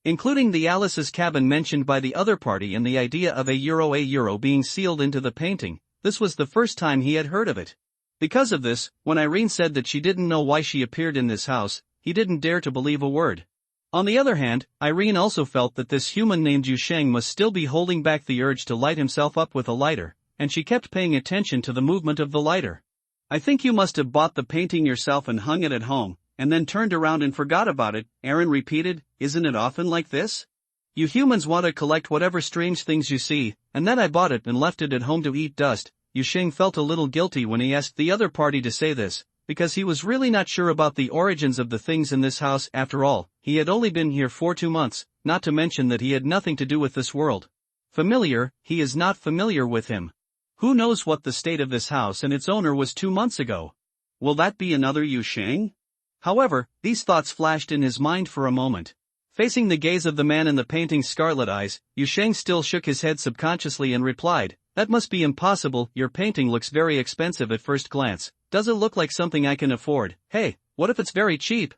Including the Alice's cabin mentioned by the other party and the idea of a euro being sealed into the painting, this was the first time he had heard of it. Because of this, when Irene said that she didn't know why she appeared in this house, he didn't dare to believe a word. On the other hand, Irene also felt that this human named Yusheng must still be holding back the urge to light himself up with a lighter, and she kept paying attention to the movement of the lighter. I think you must have bought the painting yourself and hung it at home, and then turned around and forgot about it, Aaron repeated. Isn't it often like this? You humans want to collect whatever strange things you see, and then I bought it and left it at home to eat dust. Yusheng felt a little guilty when he asked the other party to say this, because he was really not sure about the origins of the things in this house. After all, he had only been here for 2 months, not to mention that he had nothing to do with this world. Familiar, he is not familiar with him. Who knows what the state of this house and its owner was 2 months ago? Will that be another Yu Sheng? However, these thoughts flashed in his mind for a moment. Facing the gaze of the man in the painting's scarlet eyes, Yu Sheng still shook his head subconsciously and replied, "That must be impossible. Your painting looks very expensive at first glance. Does it look like something I can afford? Hey, what if it's very cheap?"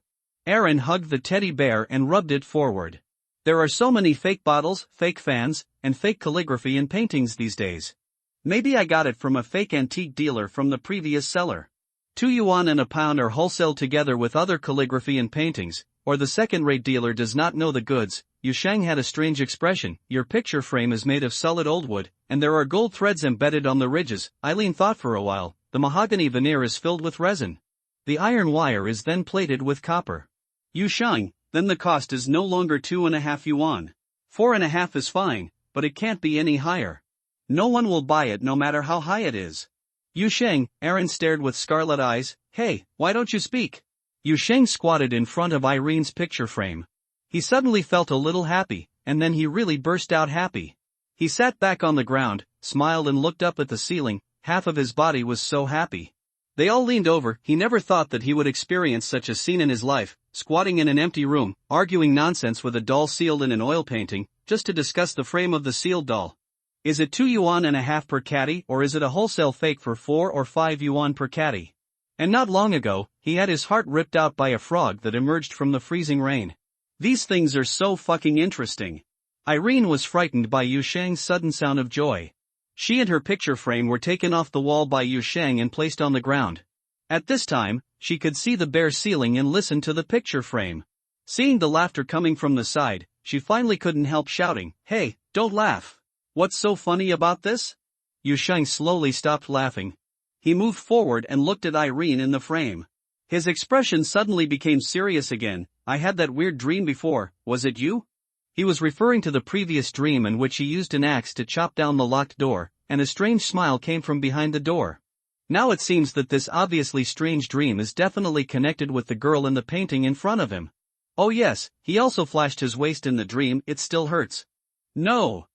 Aaron hugged the teddy bear and rubbed it forward. There are so many fake bottles, fake fans, and fake calligraphy in paintings these days. Maybe I got it from a fake antique dealer from the previous seller. 2 yuan and a pound are wholesaled together with other calligraphy and paintings, or the second-rate dealer does not know the goods. Yu Sheng had a strange expression. Your picture frame is made of solid old wood, and there are gold threads embedded on the ridges. Eileen thought for a while. The mahogany veneer is filled with resin. The iron wire is then plated with copper. Yu Sheng, then the cost is no longer 2.5 yuan. 4.5 is fine, but it can't be any higher. No one will buy it no matter how high it is. Yu Sheng, Aaron stared with scarlet eyes. Hey, why don't you speak? Yu Sheng squatted in front of Irene's picture frame. He suddenly felt a little happy, and then he really burst out happy. He sat back on the ground, smiled and looked up at the ceiling. Half of his body was so happy. They all leaned over. He never thought that he would experience such a scene in his life, squatting in an empty room, arguing nonsense with a doll sealed in an oil painting, just to discuss the frame of the sealed doll. Is it 2 yuan and a half per caddy, or is it a wholesale fake for 4 or 5 yuan per caddy? And not long ago, he had his heart ripped out by a frog that emerged from the freezing rain. These things are so fucking interesting. Irene was frightened by Yu Sheng's sudden sound of joy. She and her picture frame were taken off the wall by Yu Sheng and placed on the ground. At this time, she could see the bare ceiling and listen to the picture frame. Seeing the laughter coming from the side, she finally couldn't help shouting, "Hey, don't laugh. What's so funny about this?" Yu Sheng slowly stopped laughing. He moved forward and looked at Irene in the frame. His expression suddenly became serious again. "I had that weird dream before, was it you?" He was referring to the previous dream in which he used an axe to chop down the locked door, and a strange smile came from behind the door. Now it seems that this obviously strange dream is definitely connected with the girl in the painting in front of him. Oh yes, he also flashed his waist in the dream. It still hurts. No.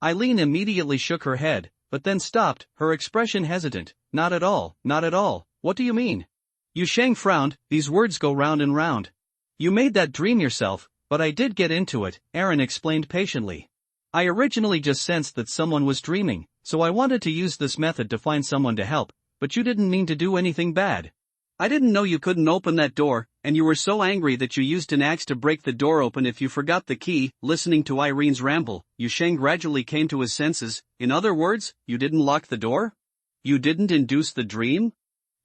Eileen immediately shook her head, but then stopped, her expression hesitant. Not at all, not at all. What do you mean? Yu Sheng frowned. These words go round and round. You made that dream yourself, but I did get into it, Aaron explained patiently. I originally just sensed that someone was dreaming, so I wanted to use this method to find someone to help, but you didn't mean to do anything bad. I didn't know you couldn't open that door, and you were so angry that you used an axe to break the door open if you forgot the key. Listening to Irene's ramble, Yu Sheng gradually came to his senses. In other words, you didn't lock the door? You didn't induce the dream?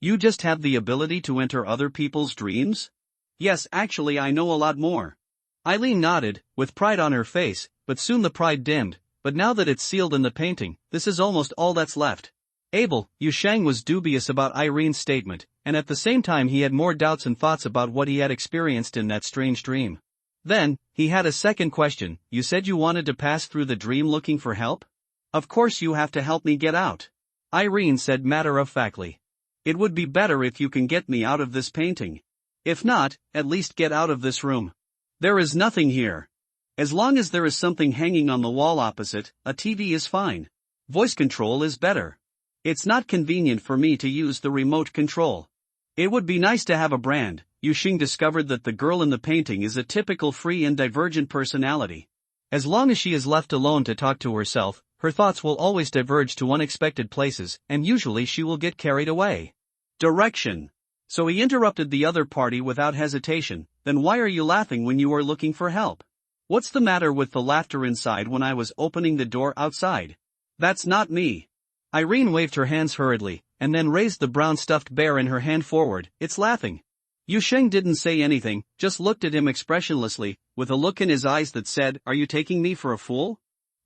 You just have the ability to enter other people's dreams? Yes, actually I know a lot more. Eileen nodded, with pride on her face, but soon the pride dimmed. But now that it's sealed in the painting, this is almost all that's left. Abel, Yu Sheng was dubious about Irene's statement, and at the same time he had more doubts and thoughts about what he had experienced in that strange dream. Then, he had a second question. You said you wanted to pass through the dream looking for help? Of course you have to help me get out. Irene said matter-of-factly. It would be better if you can get me out of this painting. If not, at least get out of this room. There is nothing here. As long as there is something hanging on the wall opposite, a TV is fine. Voice control is better. It's not convenient for me to use the remote control. It would be nice to have a brand. Yu Sheng discovered that the girl in the painting is a typical free and divergent personality. As long as she is left alone to talk to herself, her thoughts will always diverge to unexpected places, and usually she will get carried away. Direction. So he interrupted the other party without hesitation. Then why are you laughing when you are looking for help? What's the matter with the laughter inside when I was opening the door outside? That's not me. Irene waved her hands hurriedly, and then raised the brown stuffed bear in her hand forward. It's laughing. Yu Sheng didn't say anything, just looked at him expressionlessly, with a look in his eyes that said, "Are you taking me for a fool?"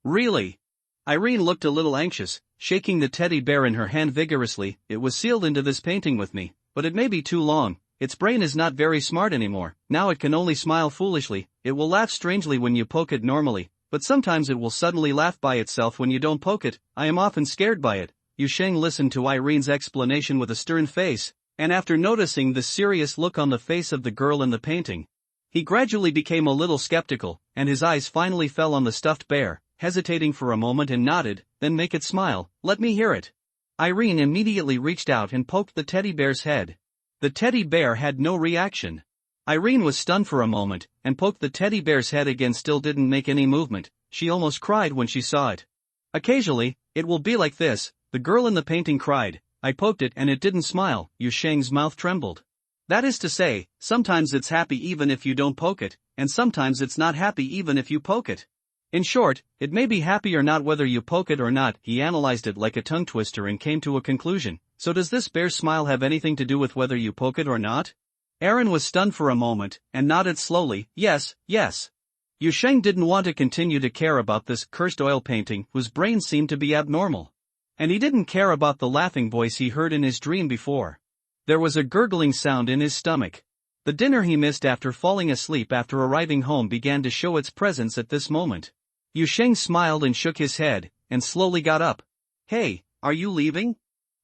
Really? Irene looked a little anxious, shaking the teddy bear in her hand vigorously. It was sealed into this painting with me, but it may be too long. Its brain is not very smart anymore. Now it can only smile foolishly. It will laugh strangely when you poke it normally, but sometimes it will suddenly laugh by itself when you don't poke it. I am often scared by it. Yu Sheng listened to Irene's explanation with a stern face. And after noticing the serious look on the face of the girl in the painting, he gradually became a little skeptical, and his eyes finally fell on the stuffed bear, hesitating for a moment and nodded, "Then make it smile, let me hear it." Irene immediately reached out and poked the teddy bear's head. The teddy bear had no reaction. Irene was stunned for a moment, and poked the teddy bear's head again, still didn't make any movement. She almost cried when she saw it. "Occasionally, it will be like this," the girl in the painting cried. "I poked it and it didn't smile." Yu Sheng's mouth trembled. "That is to say, sometimes it's happy even if you don't poke it, and sometimes it's not happy even if you poke it. In short, it may be happy or not whether you poke it or not." He analyzed it like a tongue twister and came to a conclusion. "So does this bear's smile have anything to do with whether you poke it or not?" Aaron was stunned for a moment, and nodded slowly, "Yes, yes." Yu Sheng didn't want to continue to care about this cursed oil painting, whose brain seemed to be abnormal. And he didn't care about the laughing voice he heard in his dream before. There was a gurgling sound in his stomach. The dinner he missed after falling asleep after arriving home began to show its presence at this moment. Yu Sheng smiled and shook his head, and slowly got up. "Hey, are you leaving?"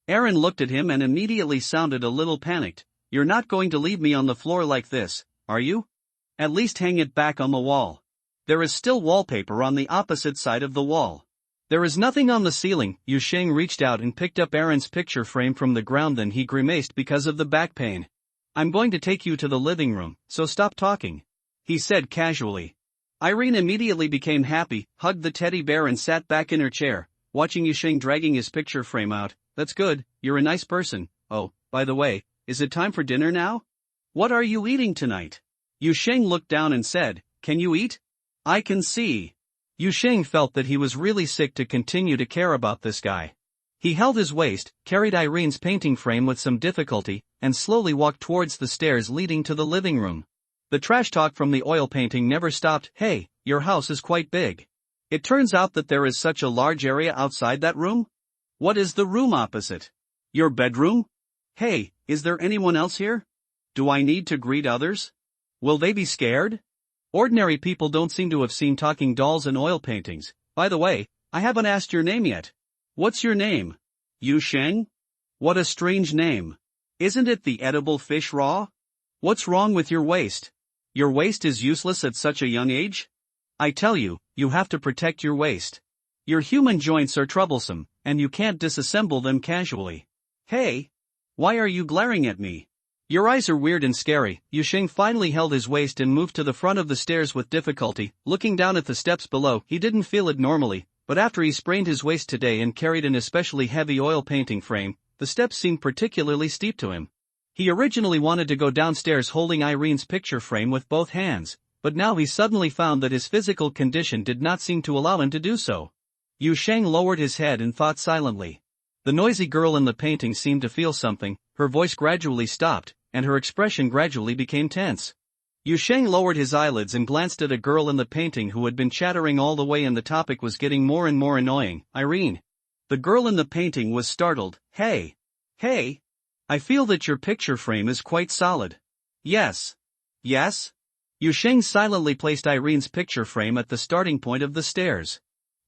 Aaron looked at him and immediately sounded a little panicked. "You're not going to leave me on the floor like this, are you? At least hang it back on the wall. There is still wallpaper on the opposite side of the wall. There is nothing on the ceiling." Yu Sheng reached out and picked up Aaron's picture frame from the ground, then he grimaced because of the back pain. "I'm going to take you to the living room, so stop talking," he said casually. Irene immediately became happy, hugged the teddy bear and sat back in her chair, watching Yu Sheng dragging his picture frame out. "That's good, you're a nice person. Oh, by the way, is it time for dinner now? What are you eating tonight?" Yu Sheng looked down and said, "Can you eat?" "I can see." Yu Sheng felt that he was really sick to continue to care about this guy. He held his waist, carried Irene's painting frame with some difficulty, and slowly walked towards the stairs leading to the living room. The trash talk from the oil painting never stopped. "Hey, your house is quite big. It turns out that there is such a large area outside that room? What is the room opposite? Your bedroom? Hey, is there anyone else here? Do I need to greet others? Will they be scared?" Ordinary people don't seem to have seen talking dolls and oil paintings. "By the way, I haven't asked your name yet. What's your name?" "Yu Sheng? What a strange name. Isn't it the edible fish raw? What's wrong with your waist? Your waist is useless at such a young age? I tell you, you have to protect your waist. Your human joints are troublesome, and you can't disassemble them casually. Hey! Why are you glaring at me? Your eyes are weird and scary." Yu Sheng finally held his waist and moved to the front of the stairs with difficulty, looking down at the steps below. He didn't feel it normally, but after he sprained his waist today and carried an especially heavy oil painting frame, the steps seemed particularly steep to him. He originally wanted to go downstairs holding Irene's picture frame with both hands, but now he suddenly found that his physical condition did not seem to allow him to do so. Yu Sheng lowered his head and thought silently. The noisy girl in the painting seemed to feel something. Her voice gradually stopped, and her expression gradually became tense. Yu Sheng lowered his eyelids and glanced at a girl in the painting who had been chattering all the way, and the topic was getting more and more annoying. "Irene." The girl in the painting was startled. Hey! Hey! I feel that your picture frame is quite solid." "Yes. Yes?" Yu Sheng silently placed Irene's picture frame at the starting point of the stairs.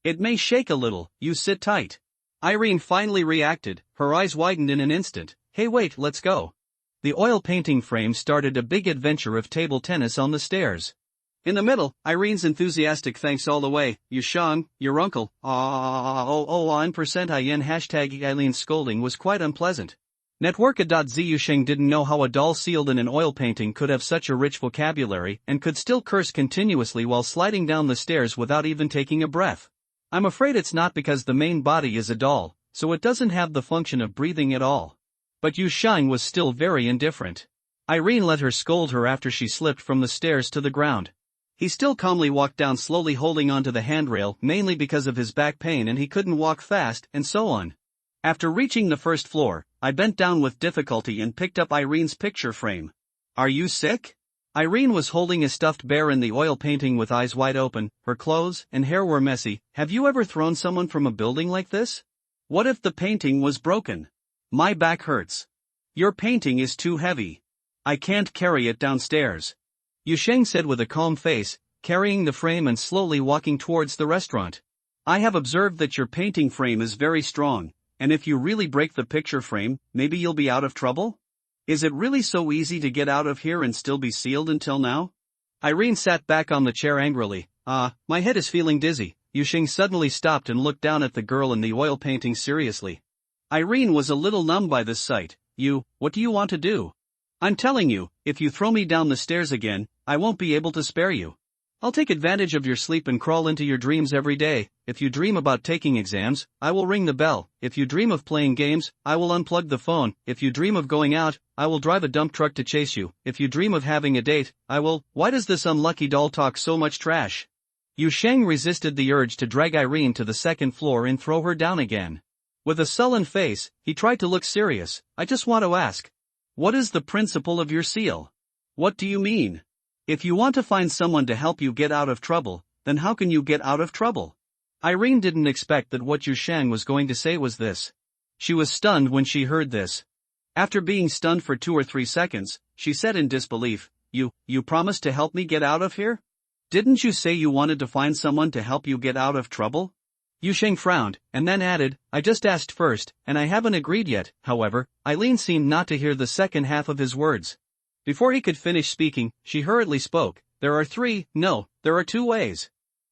"It may shake a little, you sit tight." Irene finally reacted, her eyes widened in an instant. "Hey, wait, let's go." The oil painting frame started a big adventure of table tennis on the stairs. In the middle, Irene's enthusiastic thanks all the way. "Yu Sheng, your uncle, %IN hashtag Eileen's scolding was quite unpleasant. Network.z Yu Sheng didn't know how a doll sealed in an oil painting could have such a rich vocabulary and could still curse continuously while sliding down the stairs without even taking a breath. I'm afraid it's not because the main body is a doll, so it doesn't have the function of breathing at all. But Yu Sheng was still very indifferent. Irene let her scold her after she slipped from the stairs to the ground. He still calmly walked down, slowly holding onto the handrail, mainly because of his back pain and he couldn't walk fast, and so on. After reaching the first floor, I bent down with difficulty and picked up Irene's picture frame. "Are you sick?" Irene was holding a stuffed bear in the oil painting with eyes wide open. Her clothes and hair were messy. "Have you ever thrown someone from a building like this? What if the painting was broken? My back hurts. Your painting is too heavy. I can't carry it downstairs," Yu Sheng said with a calm face, carrying the frame and slowly walking towards the restaurant. "I have observed that your painting frame is very strong, and if you really break the picture frame, maybe you'll be out of trouble? Is it really so easy to get out of here and still be sealed until now? Irene sat back on the chair angrily. My head is feeling dizzy. Yusheng suddenly stopped and looked down at the girl in the oil painting seriously. Irene was a little numb by this sight. What do you want to do? I'm telling you, if you throw me down the stairs again, I won't be able to spare you. I'll take advantage of your sleep and crawl into your dreams every day. If you dream about taking exams, I will ring the bell. If you dream of playing games, I will unplug the phone. If you dream of going out, I will drive a dump truck to chase you. If you dream of having a date, I will. Why does this unlucky doll talk so much trash? Yusheng resisted the urge to drag Irene to the second floor and throw her down again. With a sullen face, he tried to look serious. I just want to ask. What is the principle of your seal? What do you mean? If you want to find someone to help you get out of trouble, then how can you get out of trouble? Irene didn't expect that what Yusheng was going to say was this. She was stunned when she heard this. After being stunned for 2 or 3 seconds, she said in disbelief, You promised to help me get out of here? Didn't you say you wanted to find someone to help you get out of trouble? Yusheng frowned, and then added, I just asked first, and I haven't agreed yet. However, Irene seemed not to hear the second half of his words. Before he could finish speaking, she hurriedly spoke. There are 2 ways.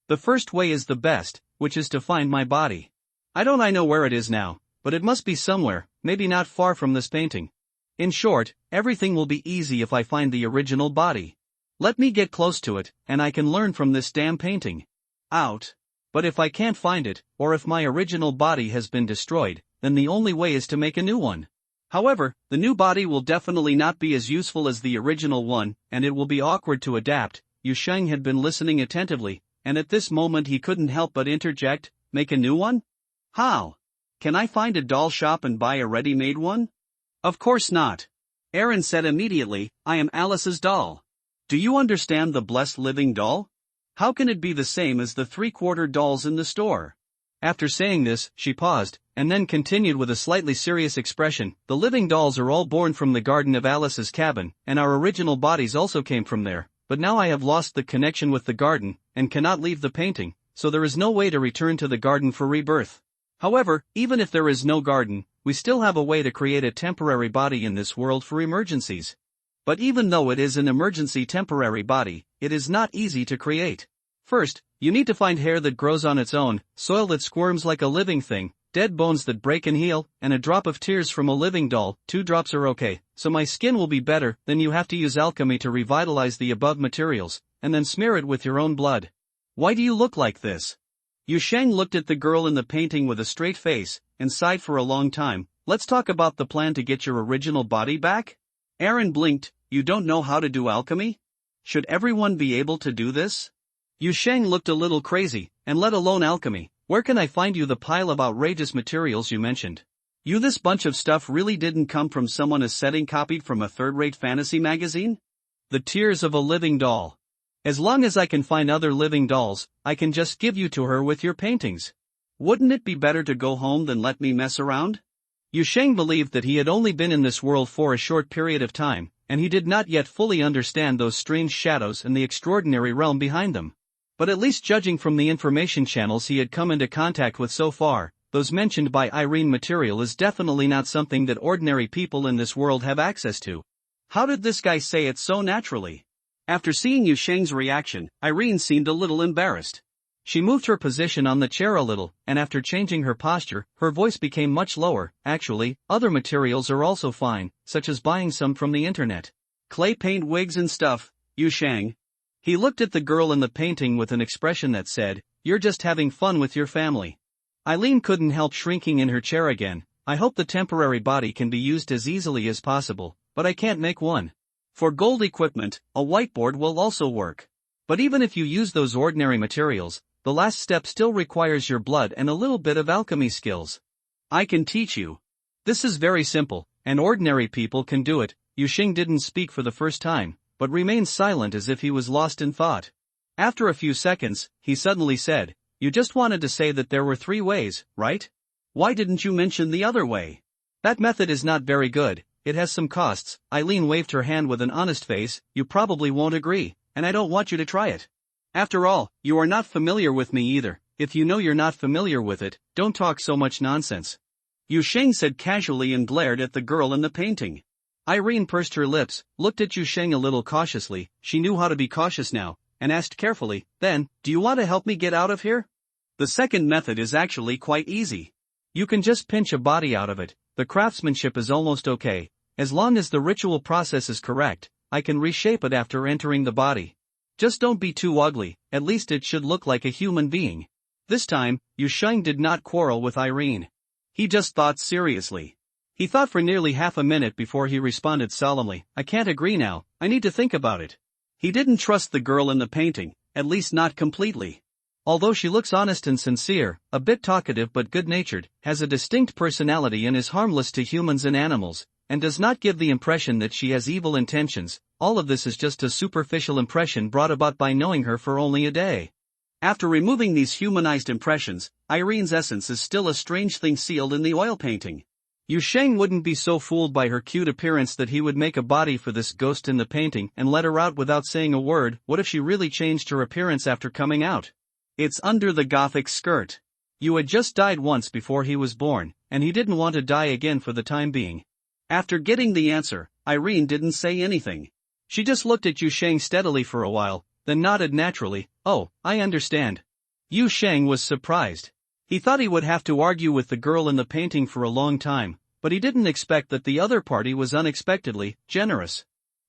The first way is the best, which is to find my body. I know where it is now, but it must be somewhere, maybe not far from this painting. In short, everything will be easy if I find the original body. Let me get close to it, and I can learn from this damn painting. Out. But if I can't find it, or if my original body has been destroyed, then the only way is to make a new one. However, the new body will definitely not be as useful as the original one, and it will be awkward to adapt. Yusheng had been listening attentively, and at this moment he couldn't help but interject, make a new one? How? Can I find a doll shop and buy a ready-made one? Of course not. Aaron said immediately, I am Alice's doll. Do you understand the blessed living doll? How can it be the same as the 3/4 dolls in the store? After saying this, she paused, and then continued with a slightly serious expression, the living dolls are all born from the garden of Alice's cabin, and our original bodies also came from there, but now I have lost the connection with the garden, and cannot leave the painting, so there is no way to return to the garden for rebirth. However, even if there is no garden, we still have a way to create a temporary body in this world for emergencies. But even though it is an emergency temporary body, it is not easy to create. First, you need to find hair that grows on its own, soil that squirms like a living thing, dead bones that break and heal, and a drop of tears from a living doll. 2 drops are okay, so my skin will be better. Then you have to use alchemy to revitalize the above materials, and then smear it with your own blood. Why do you look like this? Yusheng looked at the girl in the painting with a straight face, and sighed for a long time. Let's talk about the plan to get your original body back? Aaron blinked. You don't know how to do alchemy? Should everyone be able to do this? Yusheng looked a little crazy, and let alone alchemy. Where can I find you the pile of outrageous materials you mentioned? This bunch of stuff really didn't come from someone a setting copied from a third-rate fantasy magazine? The tears of a living doll. As long as I can find other living dolls, I can just give you to her with your paintings. Wouldn't it be better to go home than let me mess around? Yusheng believed that he had only been in this world for a short period of time, and he did not yet fully understand those strange shadows and the extraordinary realm behind them. But at least judging from the information channels he had come into contact with so far, those mentioned by Irene material is definitely not something that ordinary people in this world have access to. How did this guy say it so naturally? After seeing Yusheng's reaction, Irene seemed a little embarrassed. She moved her position on the chair a little, and after changing her posture, her voice became much lower. Actually, other materials are also fine, such as buying some from the internet. Clay paint wigs and stuff, Yusheng. He looked at the girl in the painting with an expression that said, you're just having fun with your family. Eileen couldn't help shrinking in her chair again. I hope the temporary body can be used as easily as possible, but I can't make one. For gold equipment, a whiteboard will also work. But even if you use those ordinary materials, the last step still requires your blood and a little bit of alchemy skills. I can teach you. This is very simple, and ordinary people can do it. Yusheng didn't speak for the first time, but remained silent as if he was lost in thought. After a few seconds, he suddenly said, you just wanted to say that there were 3 ways, right? Why didn't you mention the other way? That method is not very good, it has some costs. Eileen waved her hand with an honest face. You probably won't agree, and I don't want you to try it. After all, you are not familiar with me either. If you know you're not familiar with it, don't talk so much nonsense. Yusheng said casually and glared at the girl in the painting. Irene pursed her lips, looked at Yu Sheng a little cautiously. She knew how to be cautious now, and asked carefully, "Then, do you want to help me get out of here?" The second method is actually quite easy. You can just pinch a body out of it. The craftsmanship is almost okay. As long as the ritual process is correct, I can reshape it after entering the body. Just don't be too ugly, at least it should look like a human being. This time, Yu Sheng did not quarrel with Irene. He just thought seriously. He thought for nearly half a minute before he responded solemnly, "I can't agree now, I need to think about it." He didn't trust the girl in the painting, at least not completely. Although she looks honest and sincere, a bit talkative but good-natured, has a distinct personality and is harmless to humans and animals, and does not give the impression that she has evil intentions, all of this is just a superficial impression brought about by knowing her for only a day. After removing these humanized impressions, Irene's essence is still a strange thing sealed in the oil painting. Yu Sheng wouldn't be so fooled by her cute appearance that he would make a body for this ghost in the painting and let her out without saying a word. What if she really changed her appearance after coming out? It's under the gothic skirt. Yu had just died once before he was born, and he didn't want to die again for the time being. After getting the answer, Irene didn't say anything. She just looked at Yu Sheng steadily for a while, then nodded naturally. "Oh, I understand." Yu Sheng was surprised. He thought he would have to argue with the girl in the painting for a long time, but he didn't expect that the other party was unexpectedly generous.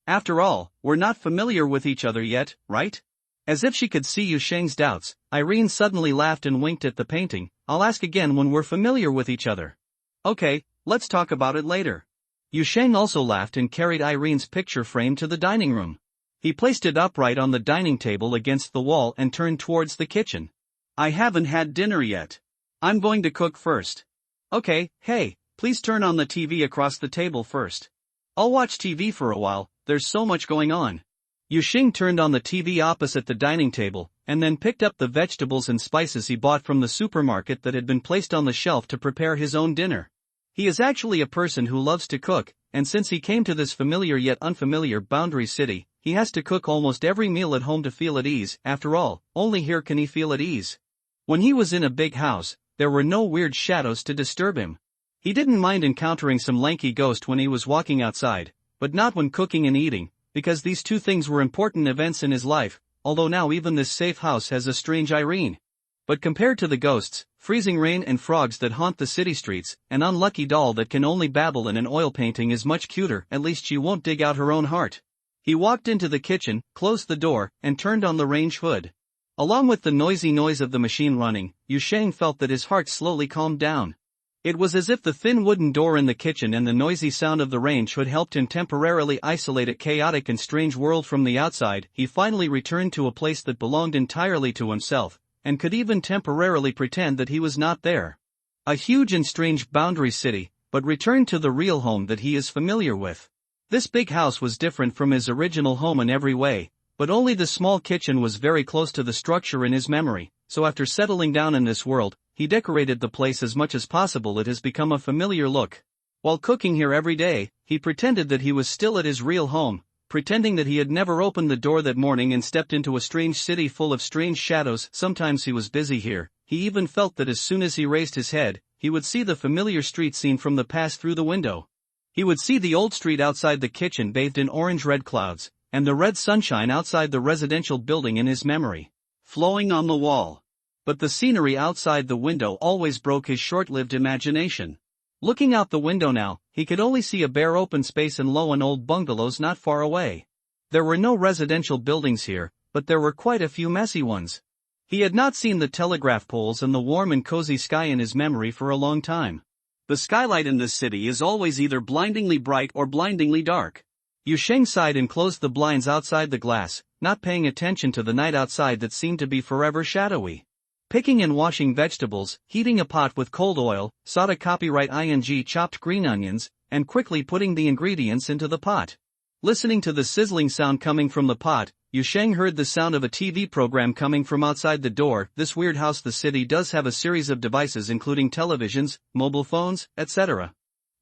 After all, we're not familiar with each other yet, right? As if she could see Yu Sheng's doubts, Irene suddenly laughed and winked at the painting. "I'll ask again when we're familiar with each other." "Okay, let's talk about it later." Yu Sheng also laughed and carried Irene's picture frame to the dining room. He placed it upright on the dining table against the wall and turned towards the kitchen. "I haven't had dinner yet. I'm going to cook first." "Okay, hey, please turn on the TV across the table first." "I'll watch TV for a while, there's so much going on." Yu Sheng turned on the TV opposite the dining table, and then picked up the vegetables and spices he bought from the supermarket that had been placed on the shelf to prepare his own dinner. He is actually a person who loves to cook, and since he came to this familiar yet unfamiliar boundary city, he has to cook almost every meal at home to feel at ease. After all, only here can he feel at ease. When he was in a big house, there were no weird shadows to disturb him. He didn't mind encountering some lanky ghost when he was walking outside, but not when cooking and eating, because these two things were important events in his life, although now even this safe house has a strange Irene. But compared to the ghosts, freezing rain and frogs that haunt the city streets, an unlucky doll that can only babble in an oil painting is much cuter. At least she won't dig out her own heart. He walked into the kitchen, closed the door, and turned on the range hood. Along with the noisy noise of the machine running, Yu Sheng felt that his heart slowly calmed down. It was as if the thin wooden door in the kitchen and the noisy sound of the range hood helped him temporarily isolate a chaotic and strange world from the outside. He finally returned to a place that belonged entirely to himself, and could even temporarily pretend that he was not there. A huge and strange boundary city, but returned to the real home that he is familiar with. This big house was different from his original home in every way, but only the small kitchen was very close to the structure in his memory, so after settling down in this world, he decorated the place as much as possible. It has become a familiar look. While cooking here every day, he pretended that he was still at his real home, pretending that he had never opened the door that morning and stepped into a strange city full of strange shadows. Sometimes he was busy here. He even felt that as soon as he raised his head, he would see the familiar street scene from the past through the window. He would see the old street outside the kitchen bathed in orange-red clouds, and the red sunshine outside the residential building in his memory, flowing on the wall. But the scenery outside the window always broke his short-lived imagination. Looking out the window now, he could only see a bare open space and low and old bungalows not far away. There were no residential buildings here, but there were quite a few messy ones. He had not seen the telegraph poles and the warm and cozy sky in his memory for a long time. The skylight in this city is always either blindingly bright or blindingly dark. Yu Sheng sighed and closed the blinds outside the glass, not paying attention to the night outside that seemed to be forever shadowy. Picking and washing vegetables, heating a pot with cold oil, sauté copyright ing chopped green onions, and quickly putting the ingredients into the pot. Listening to the sizzling sound coming from the pot, Yu Sheng heard the sound of a TV program coming from outside the door. This weird house, the city does have a series of devices including televisions, mobile phones, etc.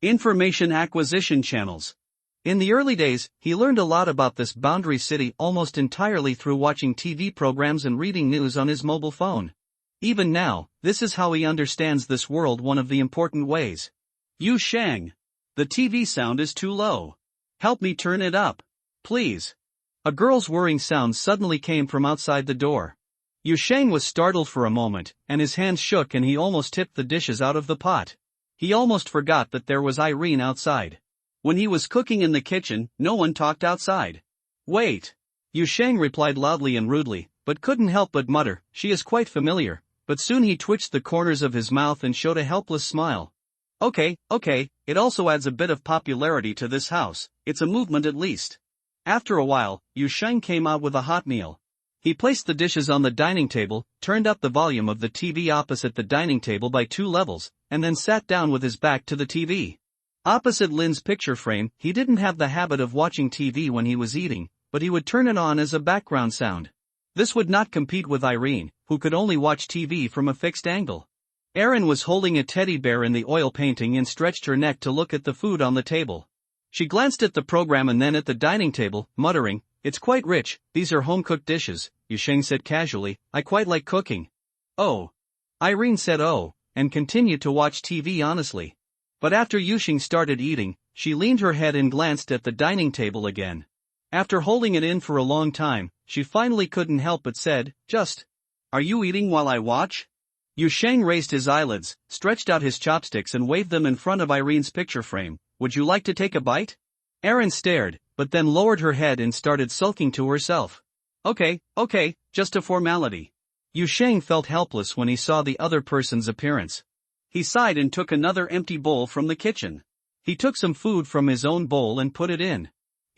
Information acquisition channels. In the early days, he learned a lot about this boundary city almost entirely through watching TV programs and reading news on his mobile phone. Even now, this is how he understands this world, one of the important ways. Yu Sheng. The TV sound is too low. Help me turn it up. Please. A girl's whirring sound suddenly came from outside the door. Yusheng was startled for a moment, and his hands shook and he almost tipped the dishes out of the pot. He almost forgot that there was Irene outside. When he was cooking in the kitchen, no one talked outside. Wait. Yusheng replied loudly and rudely, but couldn't help but mutter, she is quite familiar, but soon he twitched the corners of his mouth and showed a helpless smile. Okay, it also adds a bit of popularity to this house, it's a movement at least. After a while, Yusheng came out with a hot meal. He placed the dishes on the dining table, turned up the volume of the TV opposite the dining table by 2 levels, and then sat down with his back to the TV. Opposite Lin's picture frame, he didn't have the habit of watching TV when he was eating, but he would turn it on as a background sound. This would not compete with Irene, who could only watch TV from a fixed angle. Erin was holding a teddy bear in the oil painting and stretched her neck to look at the food on the table. She glanced at the program and then at the dining table, muttering, "It's quite rich, these are home-cooked dishes," Yusheng said casually, "I quite like cooking." "Oh." Irene said oh, and continued to watch TV honestly. But after Yusheng started eating, she leaned her head and glanced at the dining table again. After holding it in for a long time, she finally couldn't help but said, "Just. Are you eating while I watch?" Yusheng raised his eyelids, stretched out his chopsticks and waved them in front of Irene's picture frame. "Would you like to take a bite?" Erin stared, but then lowered her head and started sulking to herself. Okay, just a formality." Yusheng felt helpless when he saw the other person's appearance. He sighed and took another empty bowl from the kitchen. He took some food from his own bowl and put it in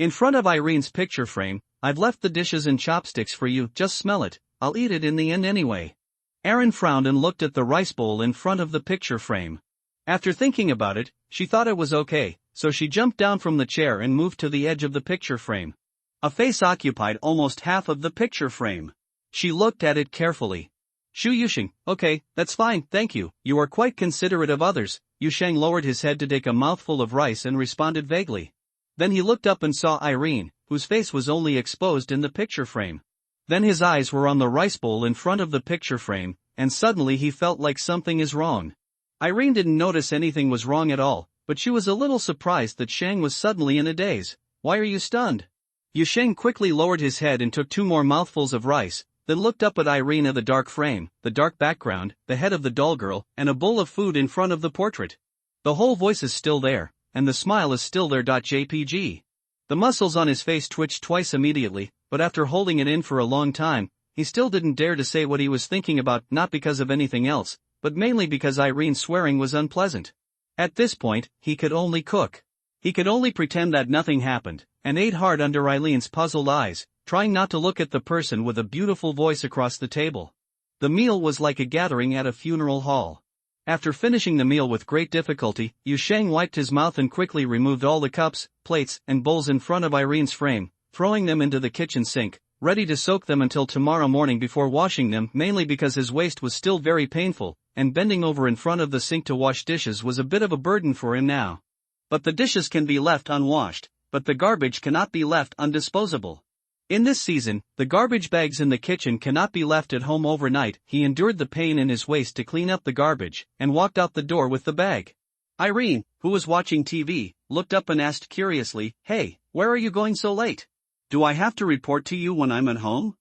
front of Irene's picture frame. "I've left the dishes and chopsticks for you, just smell it, I'll eat it in the end anyway." Erin frowned and looked at the rice bowl in front of the picture frame. After thinking about it, she thought it was okay, so she jumped down from the chair and moved to the edge of the picture frame. A face occupied almost half of the picture frame. She looked at it carefully. "Shu Yusheng, okay, that's fine, thank you, you are quite considerate of others." Yusheng lowered his head to take a mouthful of rice and responded vaguely. Then he looked up and saw Irene, whose face was only exposed in the picture frame. Then his eyes were on the rice bowl in front of the picture frame, and suddenly he felt like something is wrong. Irene didn't notice anything was wrong at all, but she was a little surprised that Shang was suddenly in a daze. "Why are you stunned?" Yusheng quickly lowered his head and took 2 more mouthfuls of rice, then looked up at Irene at the dark frame, the dark background, the head of the doll girl, and a bowl of food in front of the portrait. The whole voice is still there, and the smile is still there. JPG. The muscles on his face twitched twice immediately, but after holding it in for a long time, he still didn't dare to say what he was thinking about, not because of anything else, but mainly because Irene's swearing was unpleasant. At this point, he could only cook. He could only pretend that nothing happened, and ate hard under Irene's puzzled eyes, trying not to look at the person with a beautiful voice across the table. The meal was like a gathering at a funeral hall. After finishing the meal with great difficulty, Yusheng wiped his mouth and quickly removed all the cups, plates, and bowls in front of Irene's frame, throwing them into the kitchen sink, ready to soak them until tomorrow morning before washing them, mainly because his waist was still very painful, and bending over in front of the sink to wash dishes was a bit of a burden for him now. But the dishes can be left unwashed, but the garbage cannot be left undisposable. In this season, the garbage bags in the kitchen cannot be left at home overnight. He endured the pain in his waist to clean up the garbage, and walked out the door with the bag. Irene, who was watching TV, looked up and asked curiously, "Hey, where are you going so late? Do I have to report to you when I'm at home?"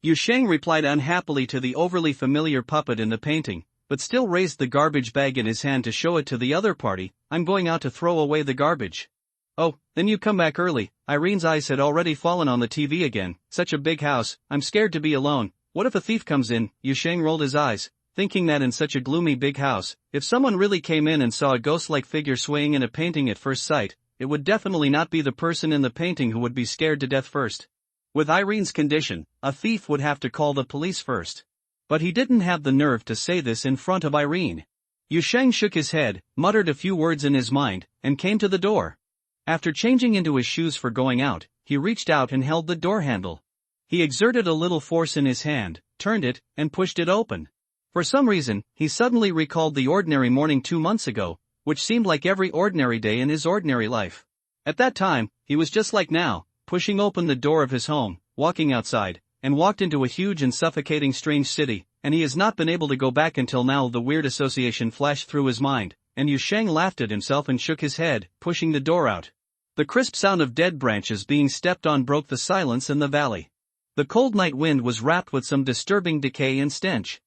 Yusheng replied unhappily to the overly familiar puppet in the painting, but still raised the garbage bag in his hand to show it to the other party. "I'm going out to throw away the garbage." "Oh, then you come back early." Irene's eyes had already fallen on the TV again. "Such a big house, I'm scared to be alone. What if a thief comes in?" Yusheng rolled his eyes, thinking that in such a gloomy big house, if someone really came in and saw a ghost-like figure swaying in a painting at first sight, it would definitely not be the person in the painting who would be scared to death first. With Irene's condition, a thief would have to call the police first. But he didn't have the nerve to say this in front of Irene. Yusheng shook his head, muttered a few words in his mind, and came to the door. After changing into his shoes for going out, he reached out and held the door handle. He exerted a little force in his hand, turned it, and pushed it open. For some reason, he suddenly recalled the ordinary morning 2 months ago, which seemed like every ordinary day in his ordinary life. At that time, he was just like now, pushing open the door of his home, walking outside, and walked into a huge and suffocating strange city, and he has not been able to go back until now. The weird association flashed through his mind, and Yusheng laughed at himself and shook his head, pushing the door out. The crisp sound of dead branches being stepped on broke the silence in the valley. The cold night wind was wrapped with some disturbing decay and stench.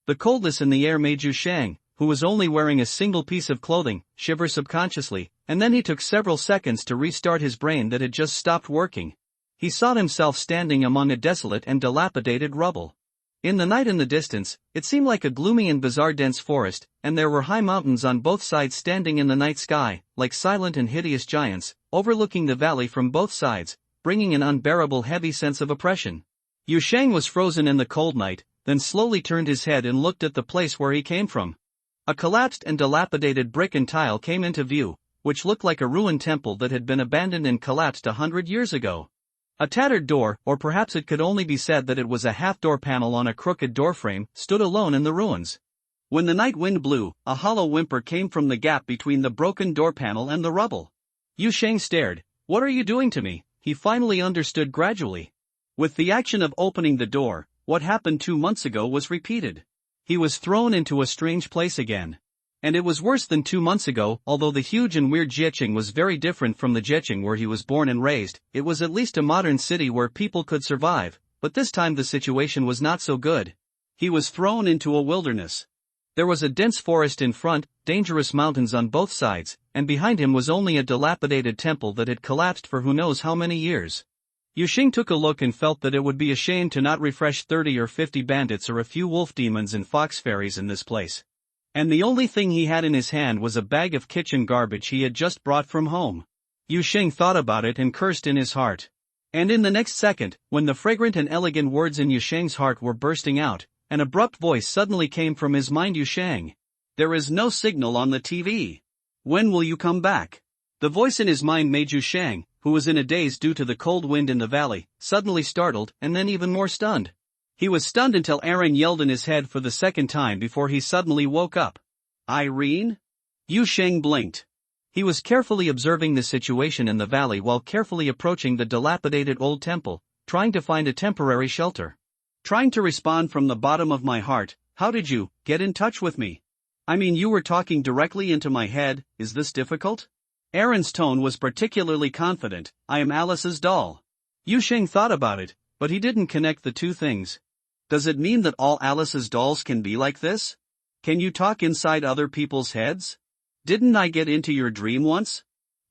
The coldness in the air made Yu Shang, who was only wearing a single piece of clothing, shiver subconsciously, and then he took several seconds to restart his brain that had just stopped working. He saw himself standing among a desolate and dilapidated rubble. In the night in the distance, it seemed like a gloomy and bizarre dense forest, and there were high mountains on both sides standing in the night sky, like silent and hideous giants, overlooking the valley from both sides, bringing an unbearable heavy sense of oppression. Yu Shang was frozen in the cold night, then slowly turned his head and looked at the place where he came from. A collapsed and dilapidated brick and tile came into view, which looked like a ruined temple that had been abandoned and collapsed 100 years ago. A tattered door, or perhaps it could only be said that it was a half-door panel on a crooked doorframe, stood alone in the ruins. When the night wind blew, a hollow whimper came from the gap between the broken door panel and the rubble. Yu Shang stared. "What are you doing to me?" He finally understood gradually. With the action of opening the door, what happened 2 months ago was repeated. He was thrown into a strange place again. And it was worse than 2 months ago. Although the huge and weird Jiecheng was very different from the Jiecheng where he was born and raised, it was at least a modern city where people could survive, but this time the situation was not so good. He was thrown into a wilderness. There was a dense forest in front, dangerous mountains on both sides, and behind him was only a dilapidated temple that had collapsed for who knows how many years. Yu Shang took a look and felt that it would be a shame to not refresh 30 or 50 bandits or a few wolf demons and fox fairies in this place. And the only thing he had in his hand was a bag of kitchen garbage he had just brought from home. Yu Shang thought about it and cursed in his heart. And in the next second, when the fragrant and elegant words in Yu Shang's heart were bursting out, an abrupt voice suddenly came from his mind. "Yu Shang, there is no signal on the TV. When will you come back?" The voice in his mind made Yu Shang, who was in a daze due to the cold wind in the valley, suddenly startled and then even more stunned. He was stunned until Aaron yelled in his head for the second time before he suddenly woke up. "Irene?" Yu Shang blinked. He was carefully observing the situation in the valley while carefully approaching the dilapidated old temple, trying to find a temporary shelter. Trying to respond from the bottom of my heart. "How did you get in touch with me? I mean, you were talking directly into my head. Is this difficult?" Aaron's tone was particularly confident. "I am Alice's doll." Yu Shang thought about it, but he didn't connect the two things. Does it mean that all Alice's dolls can be like this? Can you talk inside other people's heads? Didn't I get into your dream once?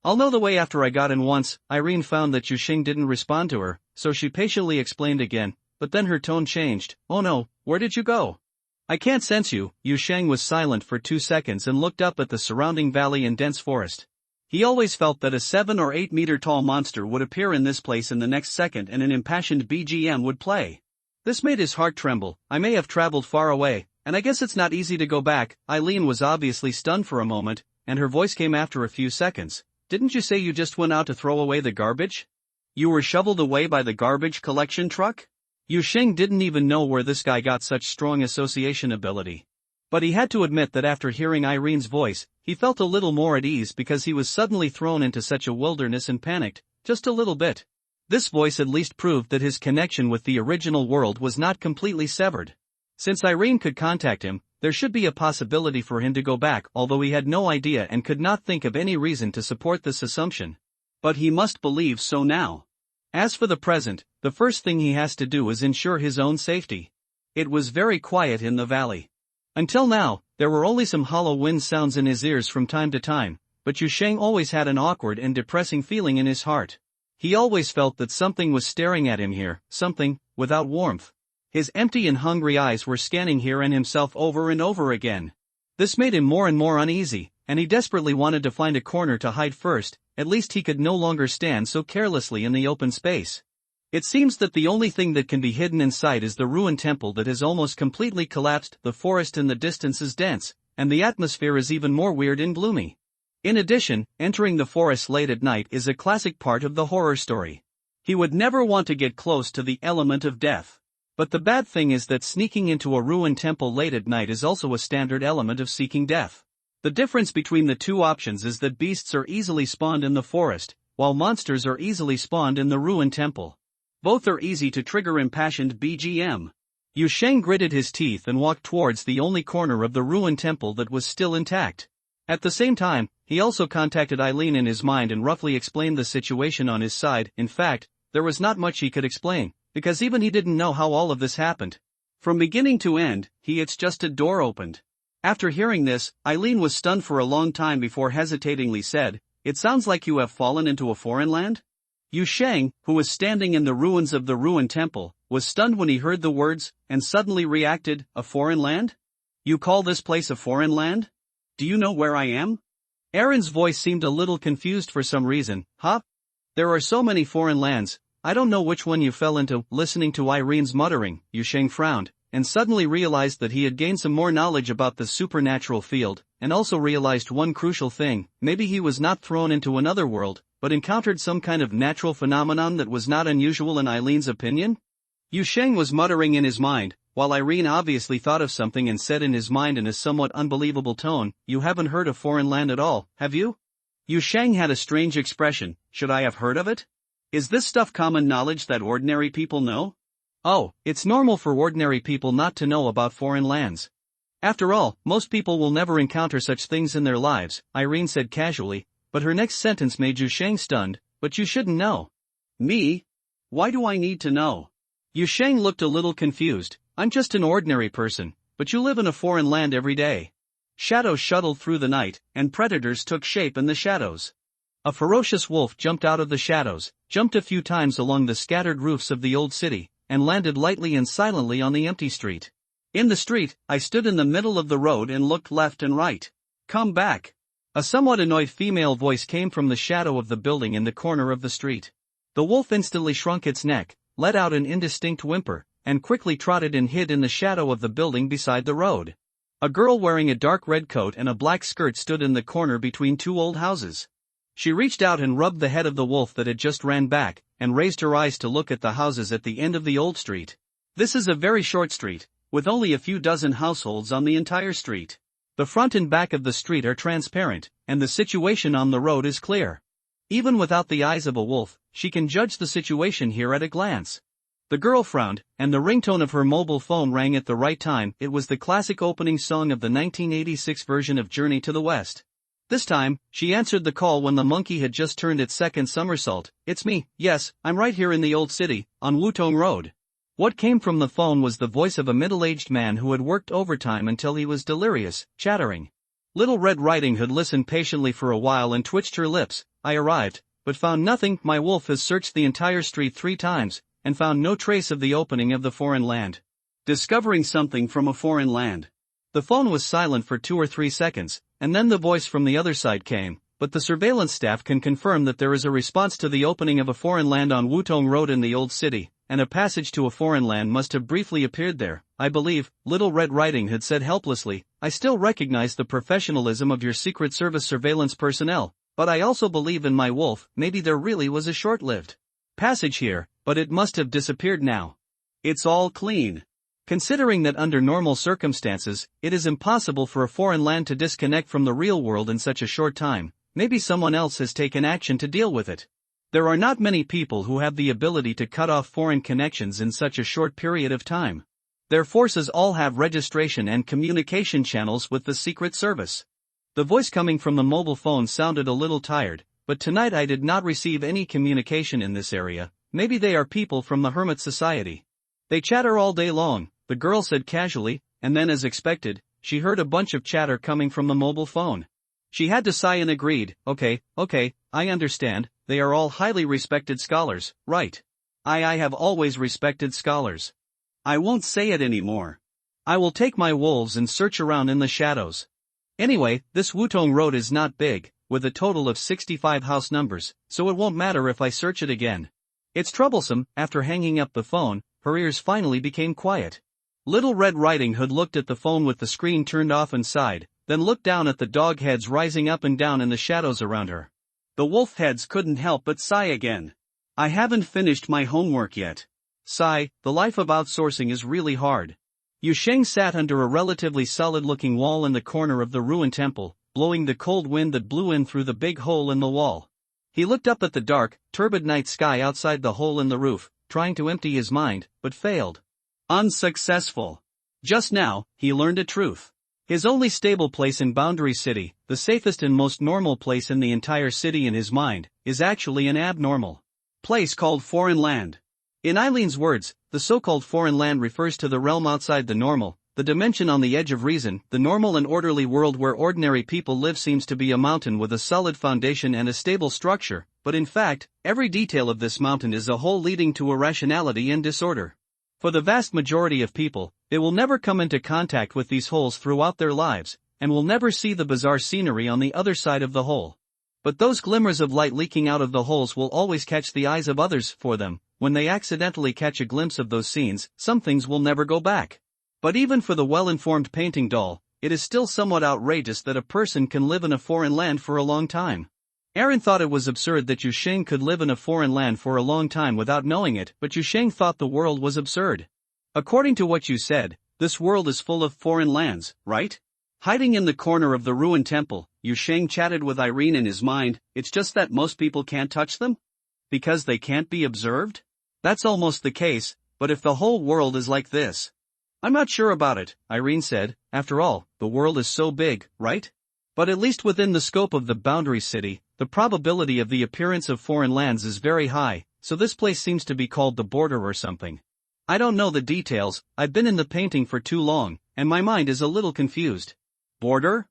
I'll know the way after I got in once. Irene found that Yu Shang didn't respond to her, so she patiently explained again, but then her tone changed. "Oh no, where did you go? I can't sense you." Yu Shang was silent for 2 seconds and looked up at the surrounding valley and dense forest. He always felt that a 7 or 8 meter tall monster would appear in this place in the next second and an impassioned BGM would play. This made his heart tremble. "I may have traveled far away, and I guess it's not easy to go back." Eileen was obviously stunned for a moment, and her voice came after a few seconds. "Didn't you say you just went out to throw away the garbage? You were shoveled away by the garbage collection truck?" Yu Shang didn't even know where this guy got such strong association ability. But he had to admit that after hearing Irene's voice, he felt a little more at ease because he was suddenly thrown into such a wilderness and panicked, just a little bit. This voice at least proved that his connection with the original world was not completely severed. Since Irene could contact him, there should be a possibility for him to go back, although he had no idea and could not think of any reason to support this assumption. But he must believe so now. As for the present, the first thing he has to do is ensure his own safety. It was very quiet in the valley. Until now, there were only some hollow wind sounds in his ears from time to time, but Yu Shang always had an awkward and depressing feeling in his heart. He always felt that something was staring at him here, something, without warmth. His empty and hungry eyes were scanning here and himself over and over again. This made him more and more uneasy, and he desperately wanted to find a corner to hide first. At least he could no longer stand so carelessly in the open space. It seems that the only thing that can be hidden in sight is the ruined temple that has almost completely collapsed. The forest in the distance is dense, and the atmosphere is even more weird and gloomy. In addition, entering the forest late at night is a classic part of the horror story. He would never want to get close to the element of death. But the bad thing is that sneaking into a ruined temple late at night is also a standard element of seeking death. The difference between the two options is that beasts are easily spawned in the forest, while monsters are easily spawned in the ruined temple. Both are easy to trigger impassioned BGM. Yu Shang gritted his teeth and walked towards the only corner of the ruined temple that was still intact. At the same time, he also contacted Eileen in his mind and roughly explained the situation on his side. In fact, there was not much he could explain, because even he didn't know how all of this happened. From beginning to end, it's just a door opened. After hearing this, Eileen was stunned for a long time before hesitatingly said, "It sounds like you have fallen into a foreign land?" Yu Sheng, who was standing in the ruins of the ruined temple, was stunned when he heard the words, and suddenly reacted, "A foreign land? You call this place a foreign land? Do you know where I am?" Aaron's voice seemed a little confused for some reason. "Huh? There are so many foreign lands, I don't know which one you fell into." Listening to Irene's muttering, Yu Sheng frowned, and suddenly realized that he had gained some more knowledge about the supernatural field, and also realized one crucial thing: maybe he was not thrown into another world, but encountered some kind of natural phenomenon that was not unusual in Eileen's opinion? Yu Sheng was muttering in his mind, while Irene obviously thought of something and said in his mind in a somewhat unbelievable tone, "You haven't heard of foreign land at all, have you?" Yu Sheng had a strange expression. "Should I have heard of it? Is this stuff common knowledge that ordinary people know?" "Oh, it's normal for ordinary people not to know about foreign lands. After all, most people will never encounter such things in their lives," Irene said casually, but her next sentence made Yu Sheng stunned. "But you shouldn't know." "Me? Why do I need to know?" Yu Sheng looked a little confused. "I'm just an ordinary person, but you live in a foreign land every day." Shadows shuttled through the night, and predators took shape in the shadows. A ferocious wolf jumped out of the shadows, jumped a few times along the scattered roofs of the old city, and landed lightly and silently on the empty street. In the street, I stood in the middle of the road and looked left and right. "Come back." A somewhat annoyed female voice came from the shadow of the building in the corner of the street. The wolf instantly shrunk its neck, let out an indistinct whimper, and quickly trotted and hid in the shadow of the building beside the road. A girl wearing a dark red coat and a black skirt stood in the corner between two old houses. She reached out and rubbed the head of the wolf that had just ran back, and raised her eyes to look at the houses at the end of the old street. This is a very short street, with only a few dozen households on the entire street. The front and back of the street are transparent, and the situation on the road is clear. Even without the eyes of a wolf, she can judge the situation here at a glance. The girl frowned, and the ringtone of her mobile phone rang at the right time. It was the classic opening song of the 1986 version of Journey to the West. This time, she answered the call when the monkey had just turned its second somersault. "It's me, yes, I'm right here in the old city, on Wutong Road." What came from the phone was the voice of a middle-aged man who had worked overtime until he was delirious, chattering. Little Red Riding Hood listened patiently for a while and twitched her lips. "I arrived, but found nothing. My wolf has searched the entire street 3 times, and found no trace of the opening of the foreign land." Discovering something from a foreign land. The phone was silent for 2 or 3 seconds, and then the voice from the other side came, "But the surveillance staff can confirm that there is a response to the opening of a foreign land on Wutong Road in the old city, and a passage to a foreign land must have briefly appeared there, I believe," Little Red Riding Hood said helplessly. "I still recognize the professionalism of your Secret Service surveillance personnel, but I also believe in my wolf. Maybe there really was a short-lived passage here, but it must have disappeared now. It's all clean." Considering that under normal circumstances, it is impossible for a foreign land to disconnect from the real world in such a short time, maybe someone else has taken action to deal with it. There are not many people who have the ability to cut off foreign connections in such a short period of time. Their forces all have registration and communication channels with the Secret Service. The voice coming from the mobile phone sounded a little tired, but tonight I did not receive any communication in this area. Maybe they are people from the Hermit Society. They chatter all day long, the girl said casually, and then as expected, she heard a bunch of chatter coming from the mobile phone. She had to sigh and agreed. Okay, I understand, they are all highly respected scholars, right? I have always respected scholars. I won't say it anymore. I will take my wolves and search around in the shadows. Anyway, this Wutong Road is not big, with a total of 65 house numbers, so it won't matter if I search it again. It's troublesome." After hanging up the phone, her ears finally became quiet. Little Red Riding Hood looked at the phone with the screen turned off and sighed, then looked down at the dog heads rising up and down in the shadows around her. The wolf heads couldn't help but sigh again. "I haven't finished my homework yet." Sigh, the life of outsourcing is really hard. Yu Sheng sat under a relatively solid-looking wall in the corner of the ruined temple, blowing the cold wind that blew in through the big hole in the wall. He looked up at the dark, turbid night sky outside the hole in the roof, trying to empty his mind, but failed. Unsuccessful. Just now, he learned a truth. His only stable place in Boundary City, the safest and most normal place in the entire city in his mind, is actually an abnormal place called foreign land. In Eileen's words, the so-called foreign land refers to the realm outside the normal, the dimension on the edge of reason. The normal and orderly world where ordinary people live seems to be a mountain with a solid foundation and a stable structure, but in fact, every detail of this mountain is a hole leading to irrationality and disorder. For the vast majority of people, they will never come into contact with these holes throughout their lives, and will never see the bizarre scenery on the other side of the hole. But those glimmers of light leaking out of the holes will always catch the eyes of others. For them, when they accidentally catch a glimpse of those scenes, some things will never go back. But even for the well-informed painting doll, it is still somewhat outrageous that a person can live in a foreign land for a long time. Aaron thought it was absurd that Yusheng could live in a foreign land for a long time without knowing it, but Yusheng thought the world was absurd. According to what you said, this world is full of foreign lands, right? Hiding in the corner of the ruined temple, Yusheng chatted with Irene in his mind. It's just that most people can't touch them? Because they can't be observed? That's almost the case, but if the whole world is like this. I'm not sure about it, Irene said. After all, the world is so big, right? But at least within the scope of the Boundary City, the probability of the appearance of foreign lands is very high, so this place seems to be called the border or something. I don't know the details. I've been in the painting for too long, and my mind is a little confused. Border?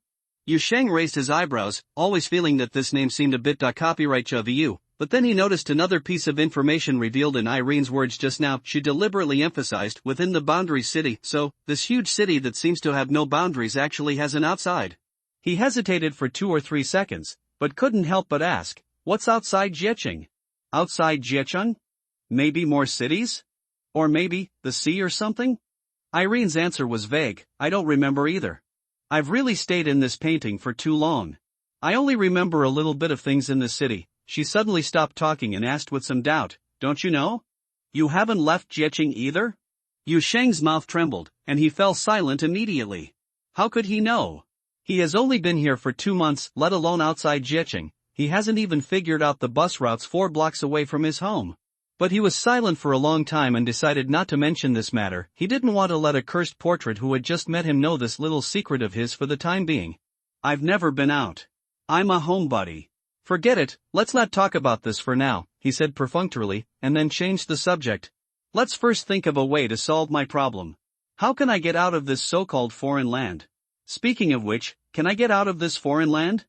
Yusheng raised his eyebrows, always feeling that this name seemed a bit copyright JVU, but then he noticed another piece of information revealed in Irene's words just now. She deliberately emphasized within the Boundary City, so this huge city that seems to have no boundaries actually has an outside. He hesitated for 2 or 3 seconds, but couldn't help but ask, what's outside Jiecheng? Outside Jiecheng? Maybe more cities? Or maybe, the sea or something? Irene's answer was vague. I don't remember either. I've really stayed in this painting for too long. I only remember a little bit of things in the city. She suddenly stopped talking and asked with some doubt, don't you know? You haven't left Jiecheng either? Yusheng's mouth trembled, and he fell silent immediately. How could he know? He has only been here for 2 months, let alone outside Jiecheng. He hasn't even figured out the bus routes 4 blocks away from his home. But he was silent for a long time and decided not to mention this matter. He didn't want to let a cursed portrait who had just met him know this little secret of his for the time being. I've never been out. I'm a homebody. Forget it, let's not talk about this for now, he said perfunctorily, and then changed the subject. Let's first think of a way to solve my problem. How can I get out of this so-called foreign land? Speaking of which, can I get out of this foreign land?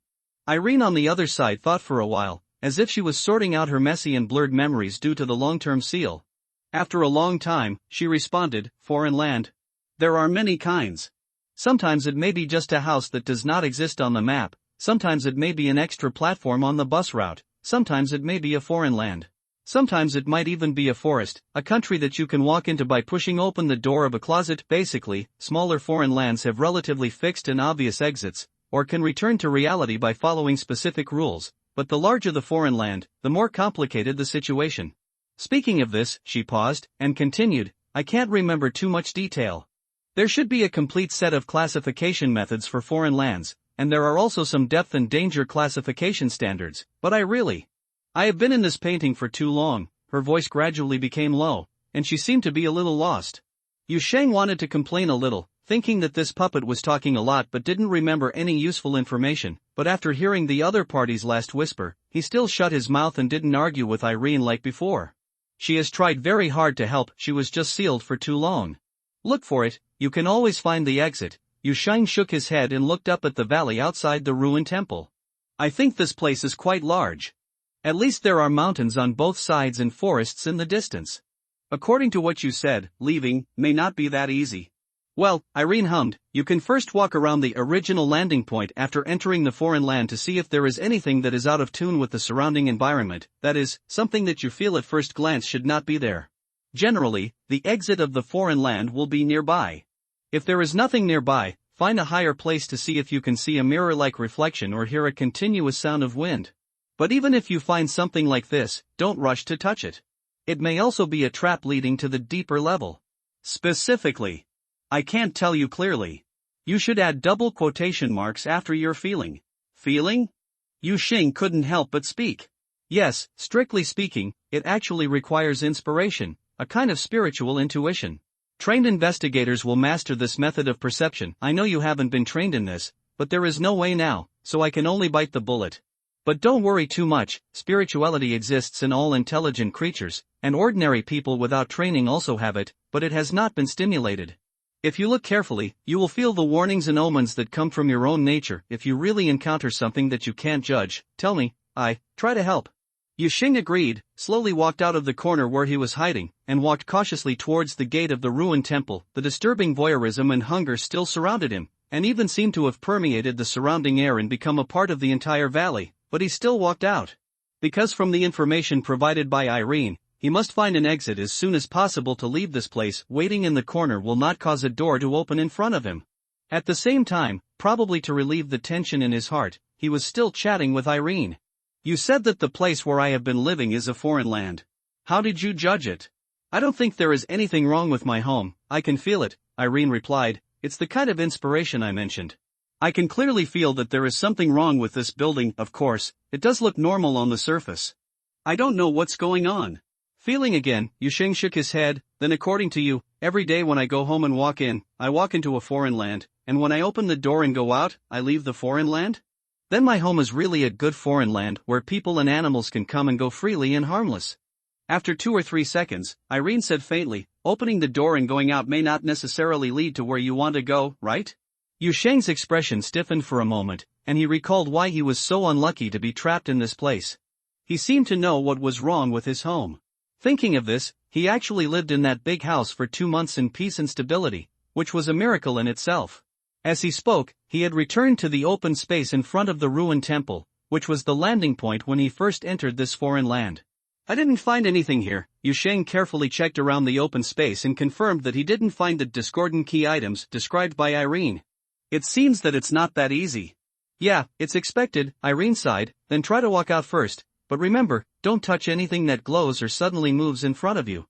Irene on the other side thought for a while, as if she was sorting out her messy and blurred memories due to the long-term seal. After a long time, she responded, foreign land? There are many kinds. Sometimes it may be just a house that does not exist on the map, sometimes it may be an extra platform on the bus route, sometimes it may be a foreign land. Sometimes it might even be a forest, a country that you can walk into by pushing open the door of a closet. Basically, smaller foreign lands have relatively fixed and obvious exits, or can return to reality by following specific rules. But the larger the foreign land, the more complicated the situation. Speaking of this, she paused, and continued, I can't remember too much detail. There should be a complete set of classification methods for foreign lands, and there are also some depth and danger classification standards, but I have been in this painting for too long. Her voice gradually became low, and she seemed to be a little lost. Yusheng wanted to complain a little, thinking that this puppet was talking a lot but didn't remember any useful information, but after hearing the other party's last whisper, he still shut his mouth and didn't argue with Irene like before. She has tried very hard to help, she was just sealed for too long. Look for it, you can always find the exit. Yusheng shook his head and looked up at the valley outside the ruined temple. I think this place is quite large. At least there are mountains on both sides and forests in the distance. According to what you said, leaving may not be that easy. Well, Irene hummed, you can first walk around the original landing point after entering the foreign land to see if there is anything that is out of tune with the surrounding environment, that is, something that you feel at first glance should not be there. Generally, the exit of the foreign land will be nearby. If there is nothing nearby, find a higher place to see if you can see a mirror-like reflection or hear a continuous sound of wind. But even if you find something like this, don't rush to touch it. It may also be a trap leading to the deeper level. Specifically. I can't tell you clearly. You should add double quotation marks after your feeling. Feeling? Yusheng couldn't help but speak. Yes, strictly speaking, it actually requires inspiration, a kind of spiritual intuition. Trained investigators will master this method of perception. I know you haven't been trained in this, but there is no way now, so I can only bite the bullet. But don't worry too much, spirituality exists in all intelligent creatures, and ordinary people without training also have it, but it has not been stimulated. If you look carefully, you will feel the warnings and omens that come from your own nature. If you really encounter something that you can't judge, tell me, I try to help. Yusheng agreed, slowly walked out of the corner where he was hiding, and walked cautiously towards the gate of the ruined temple. The disturbing voyeurism and hunger still surrounded him, and even seemed to have permeated the surrounding air and become a part of the entire valley, but he still walked out. Because from the information provided by Irene, he must find an exit as soon as possible to leave this place. Waiting in the corner will not cause a door to open in front of him. At the same time, probably to relieve the tension in his heart, he was still chatting with Irene. You said that the place where I have been living is a foreign land. How did you judge it? I don't think there is anything wrong with my home, I can feel it, Irene replied. It's the kind of inspiration I mentioned. I can clearly feel that there is something wrong with this building. Of course, it does look normal on the surface. I don't know what's going on. Feeling again, Yusheng shook his head. Then according to you, every day when I go home and walk in, I walk into a foreign land, and when I open the door and go out, I leave the foreign land? Then my home is really a good foreign land where people and animals can come and go freely and harmless. After 2 or 3 seconds, Irene said faintly, opening the door and going out may not necessarily lead to where you want to go, right? Yusheng's expression stiffened for a moment, and he recalled why he was so unlucky to be trapped in this place. He seemed to know what was wrong with his home. Thinking of this, he actually lived in that big house for 2 months in peace and stability, which was a miracle in itself. As he spoke, he had returned to the open space in front of the ruined temple, which was the landing point when he first entered this foreign land. I didn't find anything here. Yusheng carefully checked around the open space and confirmed that he didn't find the discordant key items described by Irene. It seems that it's not that easy. Yeah, it's expected, Irene sighed. Then try to walk out first, but remember, don't touch anything that glows or suddenly moves in front of you.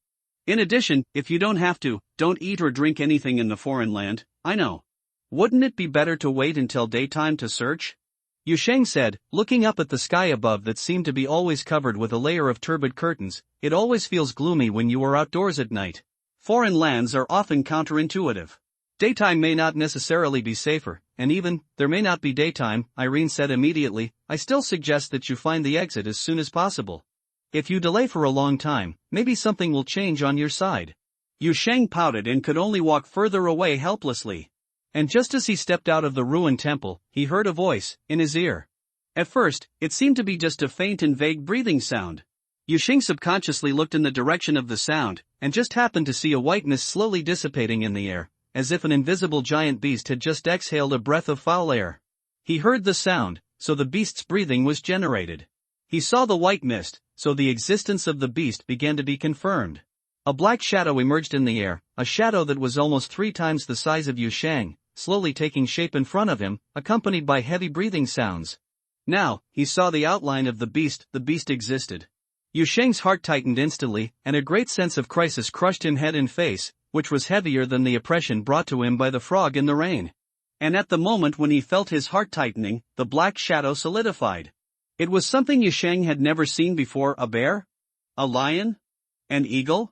In addition, if you don't have to, don't eat or drink anything in the foreign land. I know. Wouldn't it be better to wait until daytime to search? Yusheng said, looking up at the sky above that seemed to be always covered with a layer of turbid curtains. It always feels gloomy when you are outdoors at night. Foreign lands are often counterintuitive. Daytime may not necessarily be safer, and even, there may not be daytime, Irene said immediately. I still suggest that you find the exit as soon as possible. If you delay for a long time, maybe something will change on your side. Yusheng pouted and could only walk further away helplessly. And just as he stepped out of the ruined temple, he heard a voice in his ear. At first, it seemed to be just a faint and vague breathing sound. Yusheng subconsciously looked in the direction of the sound, and just happened to see a whiteness slowly dissipating in the air, as if an invisible giant beast had just exhaled a breath of foul air. He heard the sound, so the beast's breathing was generated. He saw the white mist, so the existence of the beast began to be confirmed. A black shadow emerged in the air, a shadow that was almost 3 times the size of Yusheng, slowly taking shape in front of him, accompanied by heavy breathing sounds. Now, he saw the outline of the beast existed. Yusheng's heart tightened instantly, and a great sense of crisis crushed him head and face, which was heavier than the oppression brought to him by the frog in the rain. And at the moment when he felt his heart tightening, the black shadow solidified. It was something Yusheng had never seen before. A bear? A lion? An eagle?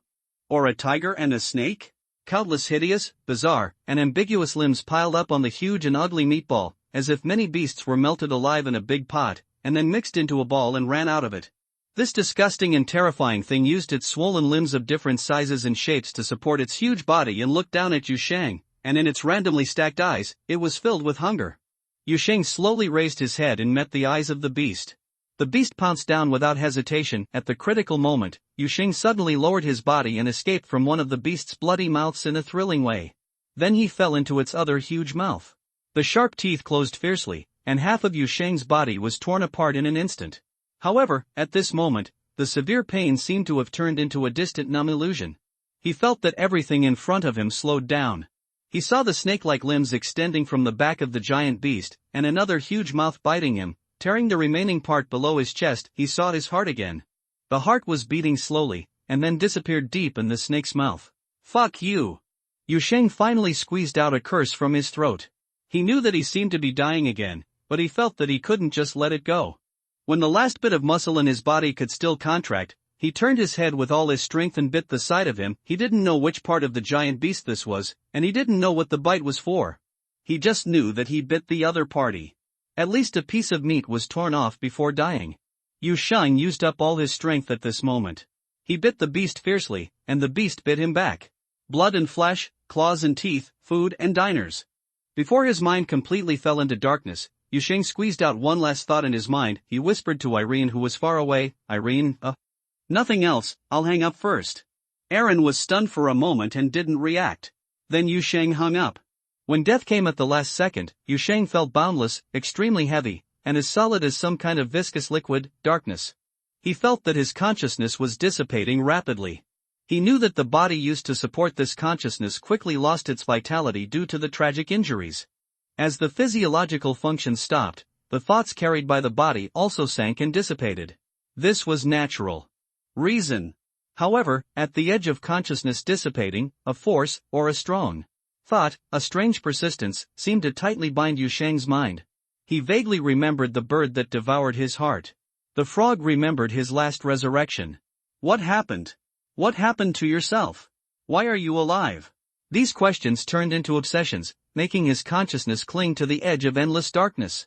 Or a tiger and a snake? Countless hideous, bizarre, and ambiguous limbs piled up on the huge and ugly meatball, as if many beasts were melted alive in a big pot, and then mixed into a ball and ran out of it. This disgusting and terrifying thing used its swollen limbs of different sizes and shapes to support its huge body and looked down at Yusheng, and in its randomly stacked eyes, it was filled with hunger. Yusheng slowly raised his head and met the eyes of the beast. The beast pounced down without hesitation. At the critical moment, Yusheng suddenly lowered his body and escaped from one of the beast's bloody mouths in a thrilling way. Then he fell into its other huge mouth. The sharp teeth closed fiercely, and half of Yusheng's body was torn apart in an instant. However, at this moment, the severe pain seemed to have turned into a distant numb illusion. He felt that everything in front of him slowed down. He saw the snake-like limbs extending from the back of the giant beast, and another huge mouth biting him, tearing the remaining part below his chest. He saw his heart again. The heart was beating slowly, and then disappeared deep in the snake's mouth. Fuck you! Yusheng finally squeezed out a curse from his throat. He knew that he seemed to be dying again, but he felt that he couldn't just let it go. When the last bit of muscle in his body could still contract, He turned his head with all his strength and bit the side of him. He didn't know which part of the giant beast this was, and he didn't know what the bite was for. He just knew that he bit the other party. At least a piece of meat was torn off before dying. Yu Sheng used up all his strength at this moment. He bit the beast fiercely, and the beast bit him back. Blood and flesh, claws and teeth, food and diners. Before his mind completely fell into darkness, Yu Sheng squeezed out one last thought in his mind. He whispered to Irene, who was far away, "Irene, nothing else, I'll hang up first." Aaron was stunned for a moment and didn't react. Then Yu Sheng hung up. When death came at the last second, Yu Sheng felt boundless, extremely heavy, and as solid as some kind of viscous liquid, darkness. He felt that his consciousness was dissipating rapidly. He knew that the body used to support this consciousness quickly lost its vitality due to the tragic injuries. As the physiological functions stopped, the thoughts carried by the body also sank and dissipated. This was natural. Reason. However, at the edge of consciousness dissipating, a force, or a strong thought, a strange persistence, seemed to tightly bind Yu Sheng's mind. He vaguely remembered the bird that devoured his heart. The frog remembered his last resurrection. What happened? What happened to yourself? Why are you alive? These questions turned into obsessions, making his consciousness cling to the edge of endless darkness.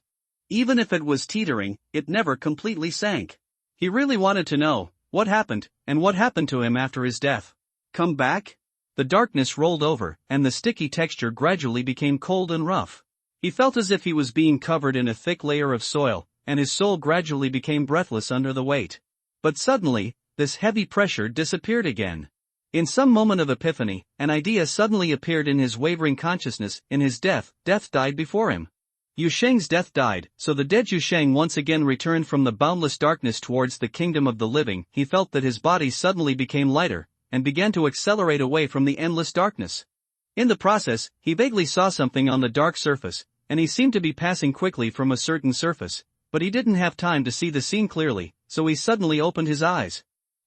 Even if it was teetering, it never completely sank. He really wanted to know what happened, and what happened to him after his death. Come back? The darkness rolled over, and the sticky texture gradually became cold and rough. He felt as if he was being covered in a thick layer of soil, and his soul gradually became breathless under the weight. But suddenly, this heavy pressure disappeared again. In some moment of epiphany, an idea suddenly appeared in his wavering consciousness. In his death died before him. Yu Sheng's death died, so the dead Yu Sheng once again returned from the boundless darkness towards the kingdom of the living. He felt that his body suddenly became lighter, and began to accelerate away from the endless darkness. In the process, he vaguely saw something on the dark surface, and he seemed to be passing quickly from a certain surface, but he didn't have time to see the scene clearly, so he suddenly opened his eyes.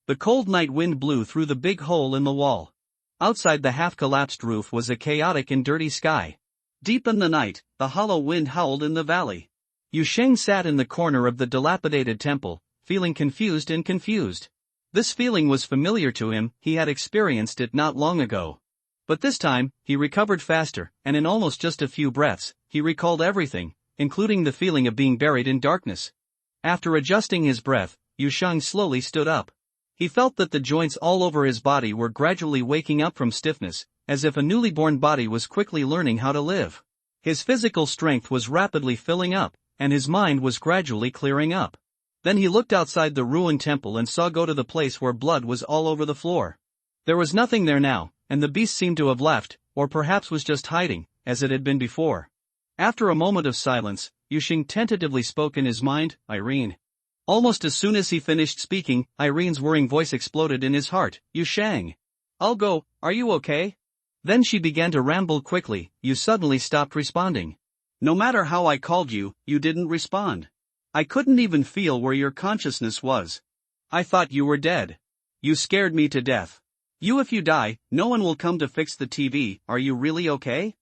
The cold night wind blew through the big hole in the wall. Outside the half-collapsed roof was a chaotic and dirty sky. Deep in the night, the hollow wind howled in the valley. Yu Sheng sat in the corner of the dilapidated temple, feeling confused. This feeling was familiar to him, he had experienced it not long ago. But this time, he recovered faster, and in almost just a few breaths, he recalled everything, including the feeling of being buried in darkness. After adjusting his breath, Yu Sheng slowly stood up. He felt that the joints all over his body were gradually waking up from stiffness, as if a newly born body was quickly learning how to live. His physical strength was rapidly filling up, and his mind was gradually clearing up. Then he looked outside the ruined temple and saw go to the place where blood was all over the floor. There was nothing there now, and the beast seemed to have left, or perhaps was just hiding, as it had been before. After a moment of silence, Yu Sheng tentatively spoke in his mind, "Irene." Almost as soon as he finished speaking, Irene's whirring voice exploded in his heart, "Yu Sheng. I'll go, are you okay?" Then she began to ramble quickly. "You suddenly stopped responding. No matter how I called you, you didn't respond. I couldn't even feel where your consciousness was. I thought you were dead. You scared me to death. If you die, no one will come to fix the TV. Are you really okay?"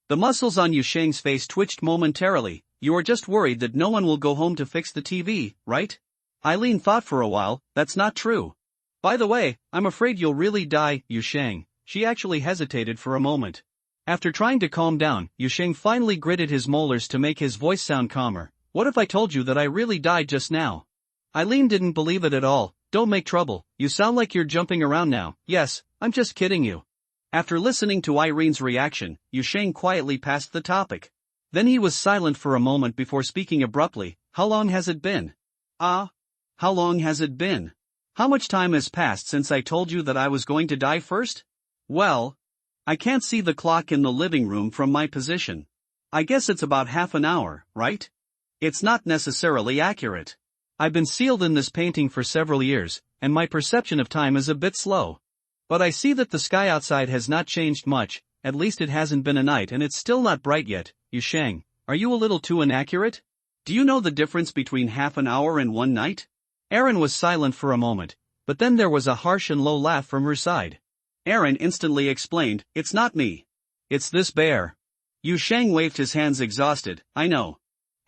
The muscles on Yu Sheng's face twitched momentarily. "You are just worried that no one will go home to fix the TV, right?" Eileen thought for a while. "That's not true. By the way, I'm afraid you'll really die, Yu Sheng." She actually hesitated for a moment. After trying to calm down, Yu Sheng finally gritted his molars to make his voice sound calmer. "What if I told you that I really died just now?" Eileen didn't believe it at all. "Don't make trouble, you sound like you're jumping around now." "Yes, I'm just kidding you." After listening to Irene's reaction, Yu Sheng quietly passed the topic. Then he was silent for a moment before speaking abruptly. "How long has it been?" "Ah? How long has it been? How much time has passed since I told you that I was going to die first?" "Well, I can't see the clock in the living room from my position. I guess it's about half an hour, right?" "It's not necessarily accurate. I've been sealed in this painting for several years, and my perception of time is a bit slow. But I see that the sky outside has not changed much, at least it hasn't been a night, and it's still not bright yet." "Yu Sheng, are you a little too inaccurate? Do you know the difference between half an hour and one night?" Aaron was silent for a moment, but then there was a harsh and low laugh from her side. Aaron instantly explained, "It's not me. It's this bear." Yu Sheng waved his hands exhausted. "I know."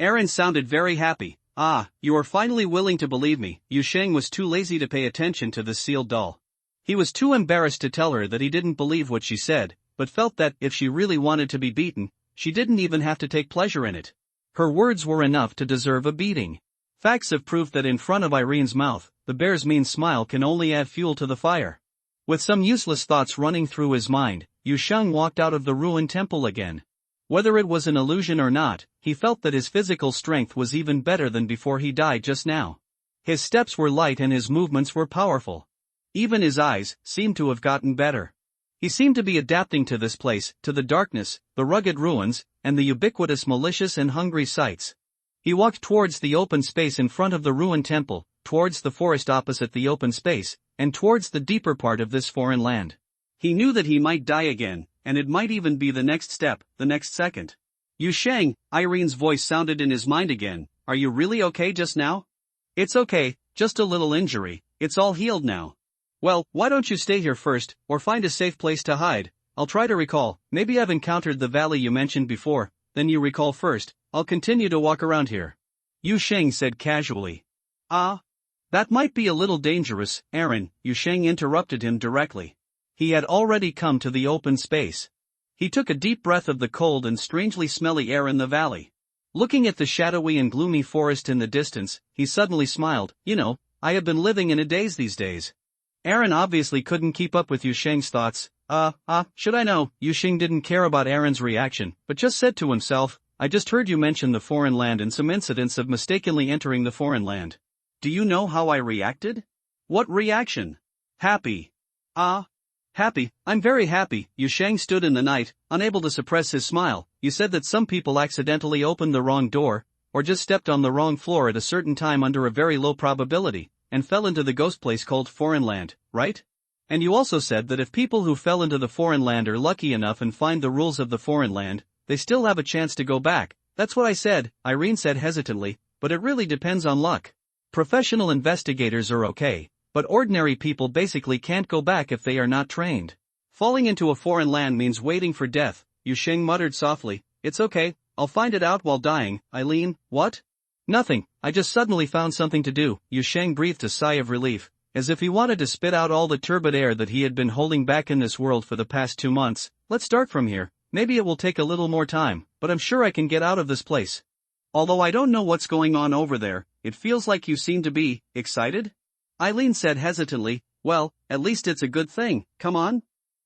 Aaron sounded very happy. Ah, you are finally willing to believe me. Yu Sheng was too lazy to pay attention to the sealed doll. He was too embarrassed to tell her that he didn't believe what she said, but felt that if she really wanted to be beaten, she didn't even have to take pleasure in it. Her words were enough to deserve a beating. Facts have proof that in front of Irene's mouth, the bear's mean smile can only add fuel to the fire. With some useless thoughts running through his mind, Yu Sheng walked out of the ruined temple again. Whether it was an illusion or not, he felt that his physical strength was even better than before he died just now. His steps were light and his movements were powerful. Even his eyes seemed to have gotten better. He seemed to be adapting to this place, to the darkness, the rugged ruins, and the ubiquitous malicious and hungry sights. He walked towards the open space in front of the ruined temple, towards the forest opposite the open space, and towards the deeper part of this foreign land. He knew that he might die again, and it might even be the next step, the next second. Yu Sheng, Irene's voice sounded in his mind again. Are you really okay just now? It's okay, just a little injury, it's all healed now. Well, why don't you stay here first, or find a safe place to hide? I'll try to recall. Maybe I've encountered the valley you mentioned before, then you recall first. I'll continue to walk around here. Yu Sheng said casually. Ah? That might be a little dangerous, Aaron, Yu Sheng interrupted him directly. He had already come to the open space. He took a deep breath of the cold and strangely smelly air in the valley. Looking at the shadowy and gloomy forest in the distance, he suddenly smiled. You know, I have been living in a daze these days. Aaron obviously couldn't keep up with Yu Sheng's thoughts. Should I know? Yu Sheng didn't care about Aaron's reaction, but just said to himself, I just heard you mention the foreign land and some incidents of mistakenly entering the foreign land. Do you know how I reacted? What reaction? Happy. Happy, I'm very happy. Yu Sheng stood in the night, unable to suppress his smile. You said that some people accidentally opened the wrong door, or just stepped on the wrong floor at a certain time under a very low probability, and fell into the ghost place called foreign land, right? And you also said that if people who fell into the foreign land are lucky enough and find the rules of the foreign land, they still have a chance to go back. That's what I said, Irene said hesitantly, but it really depends on luck. Professional investigators are okay, but ordinary people basically can't go back if they are not trained. Falling into a foreign land means waiting for death, Yu Sheng muttered softly. It's okay, I'll find it out while dying. Eileen, what? Nothing, I just suddenly found something to do. Yu Sheng breathed a sigh of relief, as if he wanted to spit out all the turbid air that he had been holding back in this world for the past 2 months. Let's start from here. Maybe it will take a little more time, but I'm sure I can get out of this place. Although I don't know what's going on over there, it feels like you seem to be excited? Eileen said hesitantly. Well, at least it's a good thing. Come on.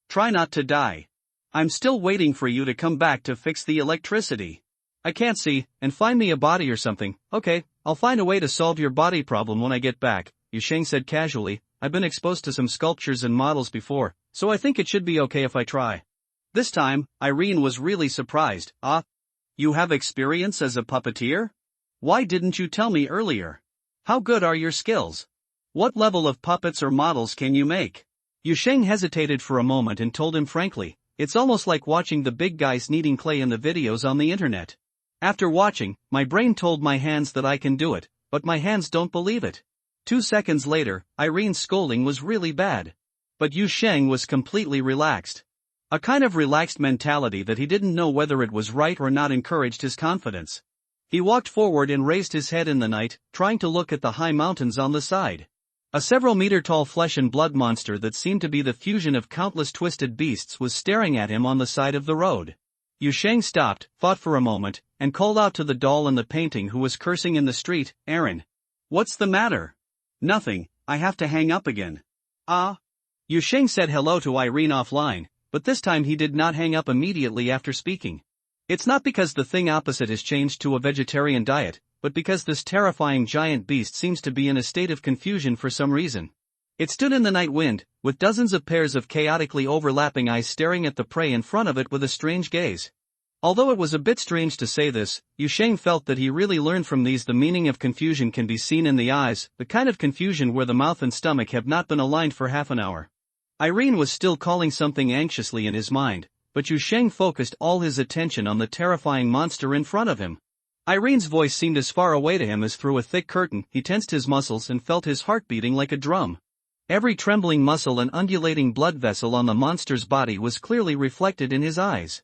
Try not to die. I'm still waiting for you to come back to fix the electricity. I can't see, and find me a body or something. Okay, I'll find a way to solve your body problem when I get back, Yu Sheng said casually. I've been exposed to some sculptures and models before, so I think it should be okay if I try. This time, Irene was really surprised. You have experience as a puppeteer? Why didn't you tell me earlier? How good are your skills? What level of puppets or models can you make? Yu Sheng hesitated for a moment and told him frankly, it's almost like watching the big guys kneading clay in the videos on the internet. After watching, my brain told my hands that I can do it, but my hands don't believe it. 2 seconds later, Irene's scolding was really bad. But Yu Sheng was completely relaxed. A kind of relaxed mentality that he didn't know whether it was right or not encouraged his confidence. He walked forward and raised his head in the night, trying to look at the high mountains on the side. A several-meter-tall flesh and blood monster that seemed to be the fusion of countless twisted beasts was staring at him on the side of the road. Yu Sheng stopped, thought for a moment, and called out to the doll in the painting who was cursing in the street, Aaron. What's the matter? Nothing, I have to hang up again. Yu Sheng said hello to Irene offline, but this time he did not hang up immediately after speaking. It's not because the thing opposite has changed to a vegetarian diet, but because this terrifying giant beast seems to be in a state of confusion for some reason. It stood in the night wind, with dozens of pairs of chaotically overlapping eyes staring at the prey in front of it with a strange gaze. Although it was a bit strange to say this, Yu Sheng felt that he really learned from these the meaning of confusion can be seen in the eyes, the kind of confusion where the mouth and stomach have not been aligned for half an hour. Irene was still calling something anxiously in his mind, but Yu Sheng focused all his attention on the terrifying monster in front of him. Irene's voice seemed as far away to him as through a thick curtain. He tensed his muscles and felt his heart beating like a drum. Every trembling muscle and undulating blood vessel on the monster's body was clearly reflected in his eyes.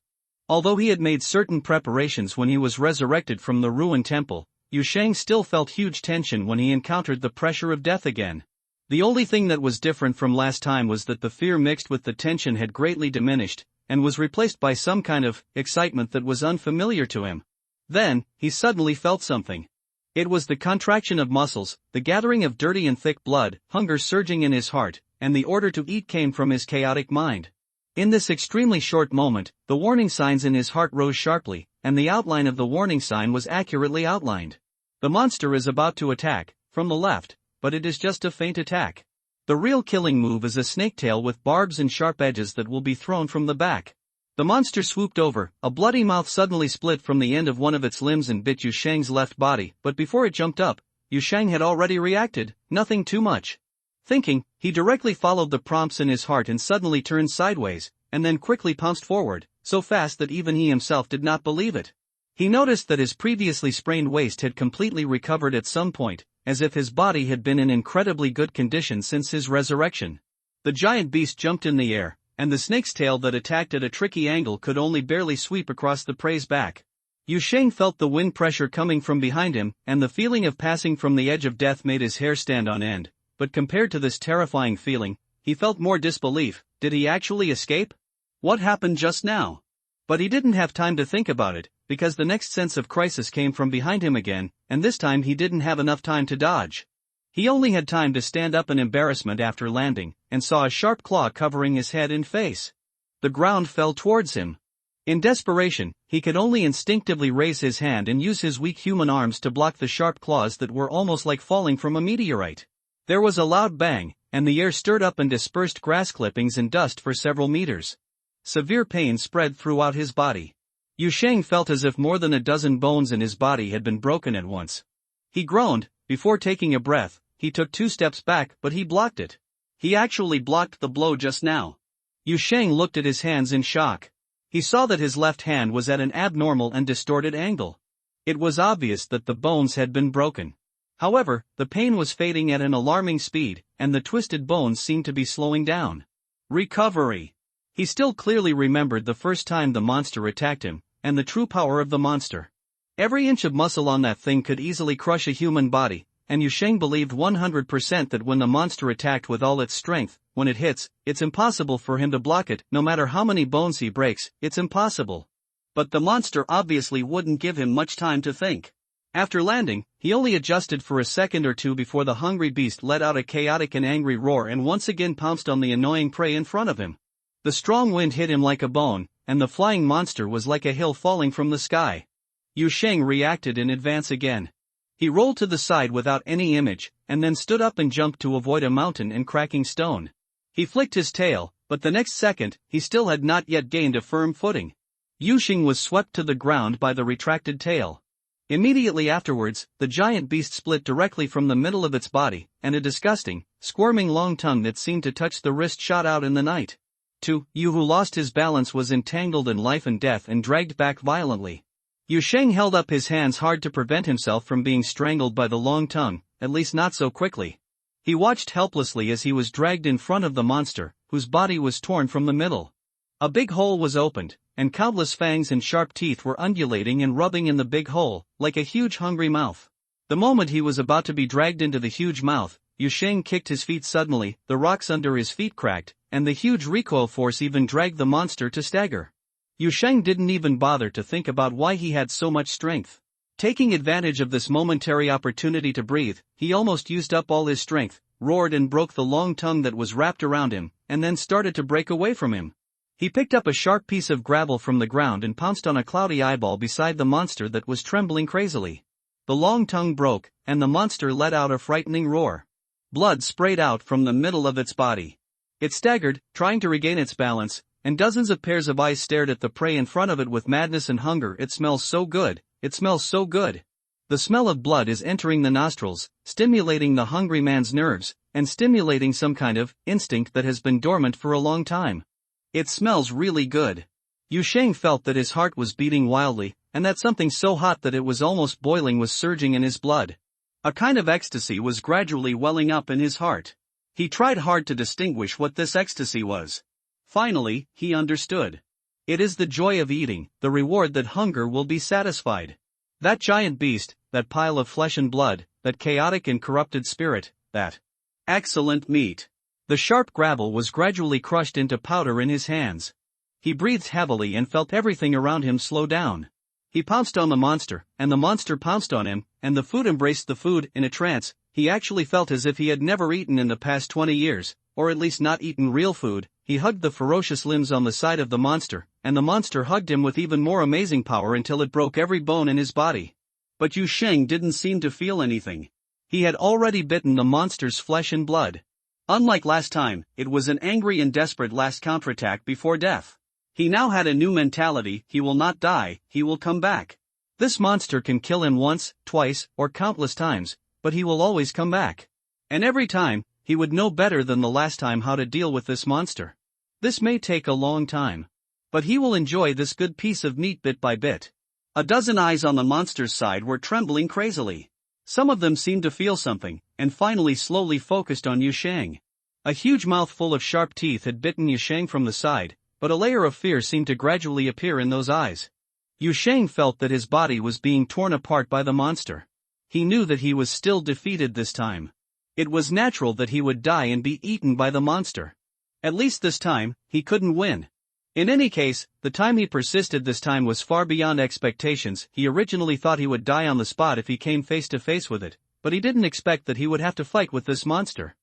Although he had made certain preparations when he was resurrected from the ruined temple, Yu Shang still felt huge tension when he encountered the pressure of death again. The only thing that was different from last time was that the fear mixed with the tension had greatly diminished, and was replaced by some kind of excitement that was unfamiliar to him. Then, he suddenly felt something. It was the contraction of muscles, the gathering of dirty and thick blood, hunger surging in his heart, and the order to eat came from his chaotic mind. In this extremely short moment, the warning signs in his heart rose sharply, and the outline of the warning sign was accurately outlined. The monster is about to attack, from the left, but it is just a feint attack. The real killing move is a snake tail with barbs and sharp edges that will be thrown from the back. The monster swooped over, a bloody mouth suddenly split from the end of one of its limbs and bit Yu Shang's left body, but before it jumped up, Yu Shang had already reacted, nothing too much. Thinking, he directly followed the prompts in his heart and suddenly turned sideways, and then quickly pounced forward, so fast that even he himself did not believe it. He noticed that his previously sprained waist had completely recovered at some point, as if his body had been in incredibly good condition since his resurrection. The giant beast jumped in the air, and the snake's tail that attacked at a tricky angle could only barely sweep across the prey's back. Yu Shang felt the wind pressure coming from behind him, and the feeling of passing from the edge of death made his hair stand on end, but compared to this terrifying feeling, he felt more disbelief. Did he actually escape? What happened just now? But he didn't have time to think about it, because the next sense of crisis came from behind him again, and this time he didn't have enough time to dodge. He only had time to stand up in embarrassment after landing, and saw a sharp claw covering his head and face. The ground fell towards him. In desperation, he could only instinctively raise his hand and use his weak human arms to block the sharp claws that were almost like falling from a meteorite. There was a loud bang, and the air stirred up and dispersed grass clippings and dust for several meters. Severe pain spread throughout his body. Yu Shang felt as if more than a dozen bones in his body had been broken at once. He groaned. Before taking a breath, he took 2 steps back, but he blocked it. He actually blocked the blow just now. Yu Shang looked at his hands in shock. He saw that his left hand was at an abnormal and distorted angle. It was obvious that the bones had been broken. However, the pain was fading at an alarming speed, and the twisted bones seemed to be slowing down. Recovery. He still clearly remembered the first time the monster attacked him, and the true power of the monster. Every inch of muscle on that thing could easily crush a human body, and Yu Shang believed 100% that when the monster attacked with all its strength, when it hits, it's impossible for him to block it. No matter how many bones he breaks, it's impossible. But the monster obviously wouldn't give him much time to think. After landing, he only adjusted for a second or two before the hungry beast let out a chaotic and angry roar and once again pounced on the annoying prey in front of him. The strong wind hit him like a bone, and the flying monster was like a hill falling from the sky. Yu Shang reacted in advance again. He rolled to the side without any image, and then stood up and jumped to avoid a mountain and cracking stone. He flicked his tail, but the next second, he still had not yet gained a firm footing. Yu Shang was swept to the ground by the retracted tail. Immediately afterwards, the giant beast split directly from the middle of its body, and a disgusting, squirming long tongue that seemed to touch the wrist shot out in the night. Yu, who lost his balance, was entangled in life and death and dragged back violently. Yu Shang held up his hands hard to prevent himself from being strangled by the long tongue, at least not so quickly. He watched helplessly as he was dragged in front of the monster, whose body was torn from the middle. A big hole was opened, and countless fangs and sharp teeth were undulating and rubbing in the big hole, like a huge hungry mouth. The moment he was about to be dragged into the huge mouth, Yu Shang kicked his feet suddenly, the rocks under his feet cracked, and the huge recoil force even dragged the monster to stagger. Yu Shang didn't even bother to think about why he had so much strength. Taking advantage of this momentary opportunity to breathe, he almost used up all his strength, roared and broke the long tongue that was wrapped around him, and then started to break away from him. He picked up a sharp piece of gravel from the ground and pounced on a cloudy eyeball beside the monster that was trembling crazily. The long tongue broke, and the monster let out a frightening roar. Blood sprayed out from the middle of its body. It staggered, trying to regain its balance, and dozens of pairs of eyes stared at the prey in front of it with madness and hunger. It smells so good, it smells so good. The smell of blood is entering the nostrils, stimulating the hungry man's nerves, and stimulating some kind of instinct that has been dormant for a long time. It smells really good. Yu Shang felt that his heart was beating wildly, and that something so hot that it was almost boiling was surging in his blood. A kind of ecstasy was gradually welling up in his heart. He tried hard to distinguish what this ecstasy was. Finally, he understood. It is the joy of eating, the reward that hunger will be satisfied. That giant beast, that pile of flesh and blood, that chaotic and corrupted spirit, that excellent meat. The sharp gravel was gradually crushed into powder in his hands. He breathed heavily and felt everything around him slow down. He pounced on the monster, and the monster pounced on him, and the food embraced the food. In a trance, he actually felt as if he had never eaten in the past 20 years, or at least not eaten real food. He hugged the ferocious limbs on the side of the monster, and the monster hugged him with even more amazing power until it broke every bone in his body. But Yu Sheng didn't seem to feel anything. He had already bitten the monster's flesh and blood. Unlike last time, it was an angry and desperate last counterattack before death. He now had a new mentality: he will not die, he will come back. This monster can kill him once, twice, or countless times, but he will always come back. And every time, he would know better than the last time how to deal with this monster. This may take a long time. But he will enjoy this good piece of meat bit by bit. A dozen eyes on the monster's side were trembling crazily. Some of them seemed to feel something, and finally slowly focused on Yu Sheng. A huge mouthful of sharp teeth had bitten Yu Sheng from the side, but a layer of fear seemed to gradually appear in those eyes. Yu Sheng felt that his body was being torn apart by the monster. He knew that he was still defeated this time. It was natural that he would die and be eaten by the monster. At least this time, he couldn't win. In any case, the time he persisted this time was far beyond expectations. He originally thought he would die on the spot if he came face to face with it, but he didn't expect that he would have to fight with this monster.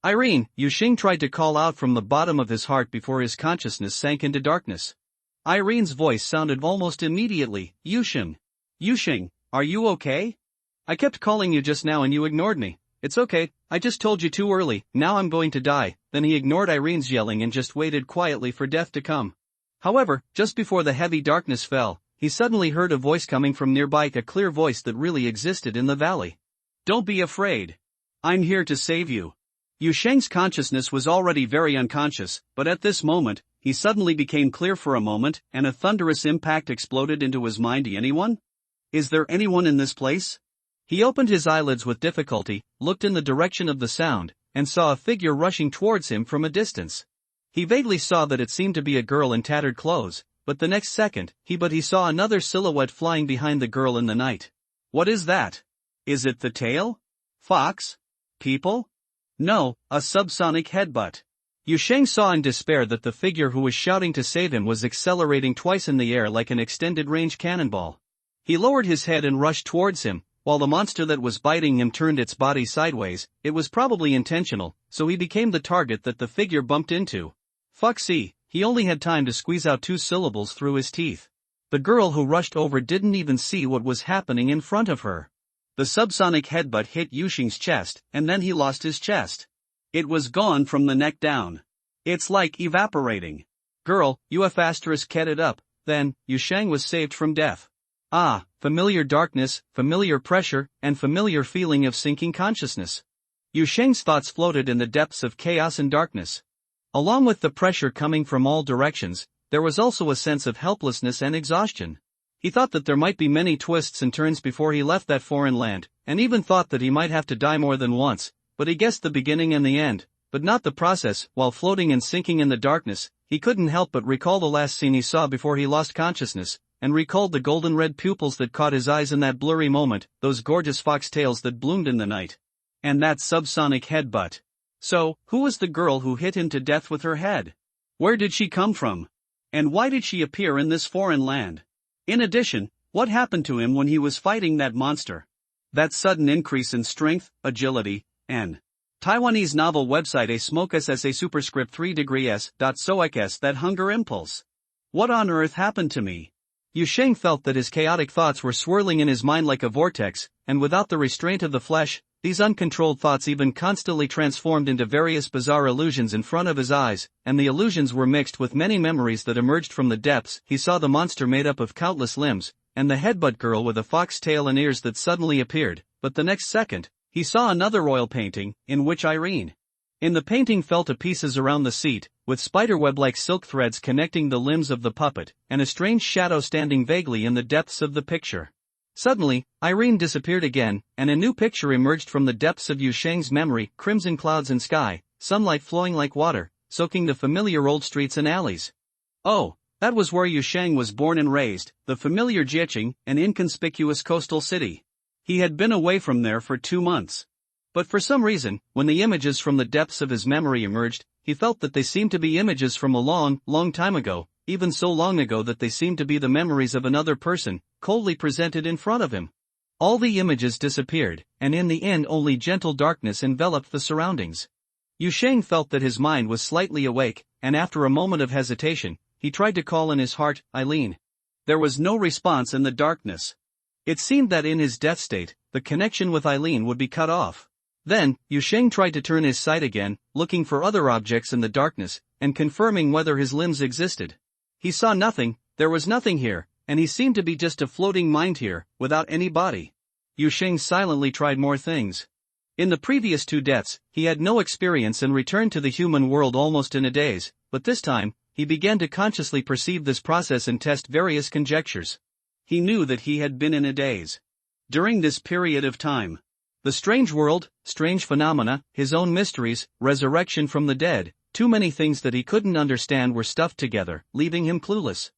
Irene, Yu Sheng tried to call out from the bottom of his heart before his consciousness sank into darkness. Irene's voice sounded almost immediately: Yu Sheng. Yu Sheng, are you okay? I kept calling you just now and you ignored me. It's okay, I just told you too early, now I'm going to die. Then he ignored Irene's yelling and just waited quietly for death to come. However, just before the heavy darkness fell, he suddenly heard a voice coming from nearby, a clear voice that really existed in the valley. Don't be afraid. I'm here to save you. Yu Sheng's consciousness was already very unconscious, but at this moment, he suddenly became clear for a moment, and a thunderous impact exploded into his mind. Anyone? Is there anyone in this place? He opened his eyelids with difficulty, looked in the direction of the sound, and saw a figure rushing towards him from a distance. He vaguely saw that it seemed to be a girl in tattered clothes, but the next second, he saw another silhouette flying behind the girl in the night. What is that? Is it the tail? Fox? People? No, a subsonic headbutt. Yu Sheng saw in despair that the figure who was shouting to save him was accelerating twice in the air like an extended-range cannonball. He lowered his head and rushed towards him, while the monster that was biting him turned its body sideways. It was probably intentional, so he became the target that the figure bumped into. Foxy, he only had time to squeeze out 2 syllables through his teeth. The girl who rushed over didn't even see what was happening in front of her. The subsonic headbutt hit Yu Sheng's chest, and then he lost his chest. It was gone from the neck down. It's like evaporating. Girl, you have headed up. Then, Yu Sheng was saved from death. Ah, familiar darkness, familiar pressure, and familiar feeling of sinking consciousness. Yu Sheng's thoughts floated in the depths of chaos and darkness. Along with the pressure coming from all directions, there was also a sense of helplessness and exhaustion. He thought that there might be many twists and turns before he left that foreign land, and even thought that he might have to die more than once, but he guessed the beginning and the end, but not the process. While floating and sinking in the darkness, he couldn't help but recall the last scene he saw before he lost consciousness, and recalled the golden red pupils that caught his eyes in that blurry moment, those gorgeous foxtails that bloomed in the night. And that subsonic headbutt. So, who was the girl who hit him to death with her head? Where did she come from? And why did she appear in this foreign land? In addition, what happened to him when he was fighting that monster? That sudden increase in strength, agility, and Taiwanese novel website a smoke s a superscript 3 degree s. s that hunger impulse. What on earth happened to me? Yu Sheng felt that his chaotic thoughts were swirling in his mind like a vortex, and without the restraint of the flesh, these uncontrolled thoughts even constantly transformed into various bizarre illusions in front of his eyes, and the illusions were mixed with many memories that emerged from the depths. He saw the monster made up of countless limbs, and the headbutt girl with a fox tail and ears that suddenly appeared, but the next second, he saw another royal painting, in which Irene. In the painting fell to pieces around the seat, with spiderweb-like silk threads connecting the limbs of the puppet, and a strange shadow standing vaguely in the depths of the picture. Suddenly, Irene disappeared again, and a new picture emerged from the depths of Yu Sheng's memory: crimson clouds and sky, sunlight flowing like water, soaking the familiar old streets and alleys. Oh, that was where Yu Sheng was born and raised, the familiar Jiaqing, an inconspicuous coastal city. He had been away from there for 2 months. But for some reason, when the images from the depths of his memory emerged, he felt that they seemed to be images from a long, long time ago, even so long ago that they seemed to be the memories of another person, coldly presented in front of him. All the images disappeared, and in the end only gentle darkness enveloped the surroundings. Yu Sheng felt that his mind was slightly awake, and after a moment of hesitation, he tried to call in his heart, Eileen. There was no response in the darkness. It seemed that in his death state, the connection with Eileen would be cut off. Then, Yu Sheng tried to turn his sight again, looking for other objects in the darkness, and confirming whether his limbs existed. He saw nothing, there was nothing here, and he seemed to be just a floating mind here, without any body. Yu Sheng silently tried more things. In the previous 2 deaths, he had no experience and returned to the human world almost in a daze, but this time, he began to consciously perceive this process and test various conjectures. He knew that he had been in a daze. During this period of time, the strange world, strange phenomena, his own mysteries, resurrection from the dead, too many things that he couldn't understand were stuffed together, leaving him clueless.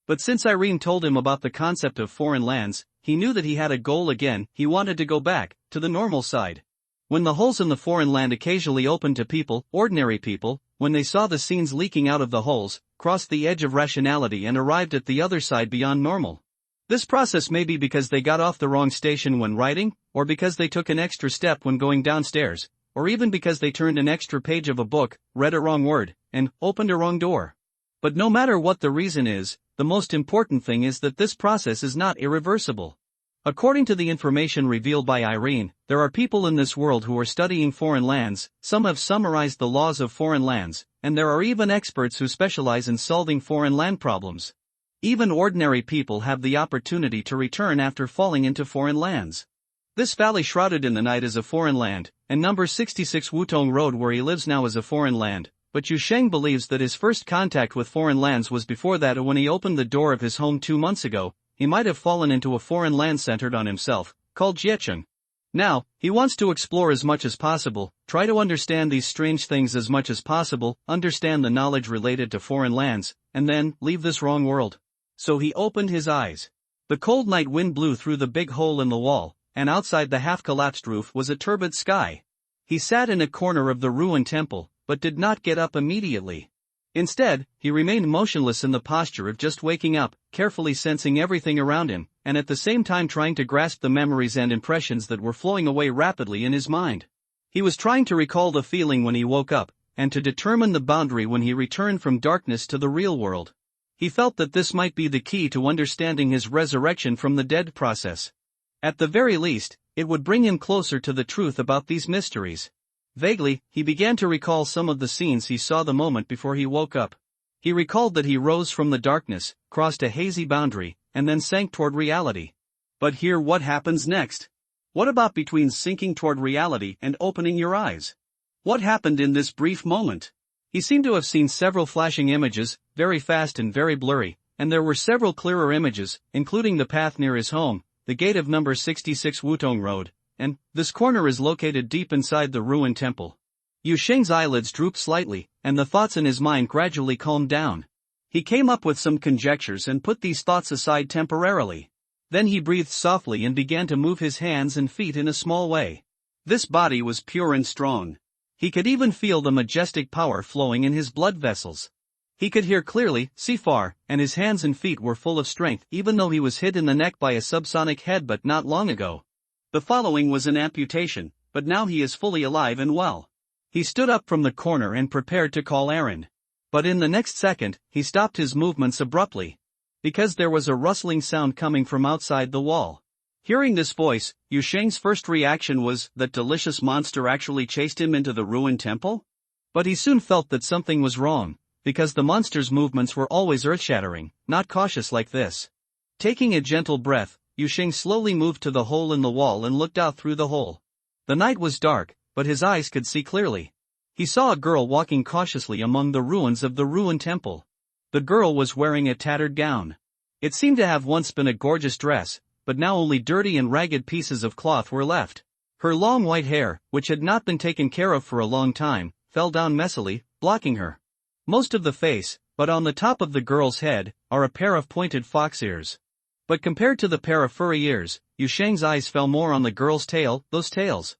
But since Irene told him about the concept of foreign lands, he knew that he had a goal again. He wanted to go back, to the normal side. When the holes in the foreign land occasionally opened to people, ordinary people, when they saw the scenes leaking out of the holes, crossed the edge of rationality and arrived at the other side beyond normal. This process may be because they got off the wrong station when writing, or because they took an extra step when going downstairs, or even because they turned an extra page of a book, read a wrong word, and opened a wrong door. But no matter what the reason is, the most important thing is that this process is not irreversible. According to the information revealed by Irene, there are people in this world who are studying foreign lands. Some have summarized the laws of foreign lands, and there are even experts who specialize in solving foreign land problems. Even ordinary people have the opportunity to return after falling into foreign lands. This valley shrouded in the night is a foreign land, and number 66 Wutong Road where he lives now is a foreign land, but Yu Sheng believes that his first contact with foreign lands was before that, or when he opened the door of his home 2 months ago, he might have fallen into a foreign land centered on himself, called Jiecheng. Now, he wants to explore as much as possible, try to understand these strange things as much as possible, understand the knowledge related to foreign lands, and then leave this wrong world. So he opened his eyes. The cold night wind blew through the big hole in the wall, and outside the half-collapsed roof was a turbid sky. He sat in a corner of the ruined temple, but did not get up immediately. Instead, he remained motionless in the posture of just waking up, carefully sensing everything around him, and at the same time trying to grasp the memories and impressions that were flowing away rapidly in his mind. He was trying to recall the feeling when he woke up, and to determine the boundary when he returned from darkness to the real world. He felt that this might be the key to understanding his resurrection from the dead process. At the very least, it would bring him closer to the truth about these mysteries. Vaguely, he began to recall some of the scenes he saw the moment before he woke up. He recalled that he rose from the darkness, crossed a hazy boundary, and then sank toward reality. But here, what happens next? What about between sinking toward reality and opening your eyes? What happened in this brief moment? He seemed to have seen several flashing images, very fast and very blurry, and there were several clearer images, including the path near his home, the gate of number 66 Wutong Road, and this corner is located deep inside the ruined temple. Yu Sheng's eyelids drooped slightly, and the thoughts in his mind gradually calmed down. He came up with some conjectures and put these thoughts aside temporarily. Then he breathed softly and began to move his hands and feet in a small way. This body was pure and strong. He could even feel the majestic power flowing in his blood vessels. He could hear clearly, see far, and his hands and feet were full of strength even though he was hit in the neck by a subsonic headbutt not long ago. The following was an amputation, but now he is fully alive and well. He stood up from the corner and prepared to call Aaron. But in the next second, he stopped his movements abruptly. Because there was a rustling sound coming from outside the wall. Hearing this voice, Yu Sheng's first reaction was that delicious monster actually chased him into the ruined temple? But he soon felt that something was wrong, because the monster's movements were always earth-shattering, not cautious like this. Taking a gentle breath, Yu Sheng slowly moved to the hole in the wall and looked out through the hole. The night was dark, but his eyes could see clearly. He saw a girl walking cautiously among the ruins of the ruined temple. The girl was wearing a tattered gown. It seemed to have once been a gorgeous dress, but now only dirty and ragged pieces of cloth were left. Her long white hair, which had not been taken care of for a long time, fell down messily, blocking her. Most of the face, but on the top of the girl's head, are a pair of pointed fox ears. But compared to the pair of furry ears, Yu Sheng's eyes fell more on the girl's tail, those tails.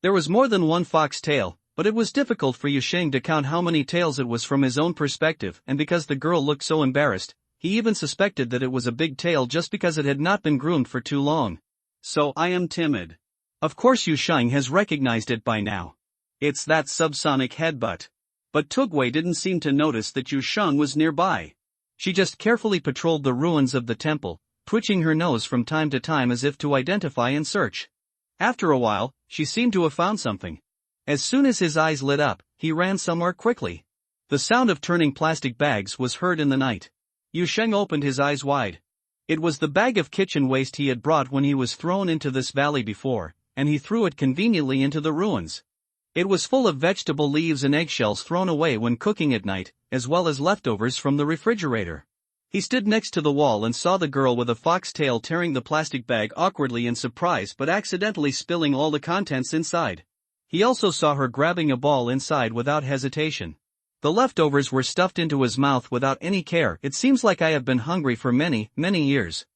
There was more than one fox tail, but it was difficult for Yu Sheng to count how many tails it was from his own perspective, and because the girl looked so embarrassed, he even suspected that it was a big tail just because it had not been groomed for too long. So I am timid. Of course Yu Sheng has recognized it by now. It's that subsonic headbutt. But Tugwei didn't seem to notice that Yu Sheng was nearby. She just carefully patrolled the ruins of the temple, twitching her nose from time to time as if to identify and search. After a while, she seemed to have found something. As soon as his eyes lit up, he ran somewhere quickly. The sound of turning plastic bags was heard in the night. Yu Sheng opened his eyes wide. It was the bag of kitchen waste he had brought when he was thrown into this valley before, and he threw it conveniently into the ruins. It was full of vegetable leaves and eggshells thrown away when cooking at night, as well as leftovers from the refrigerator. He stood next to the wall and saw the girl with a fox tail tearing the plastic bag awkwardly in surprise but accidentally spilling all the contents inside. He also saw her grabbing a ball inside without hesitation. The leftovers were stuffed into his mouth without any care. It seems like I have been hungry for many, many years.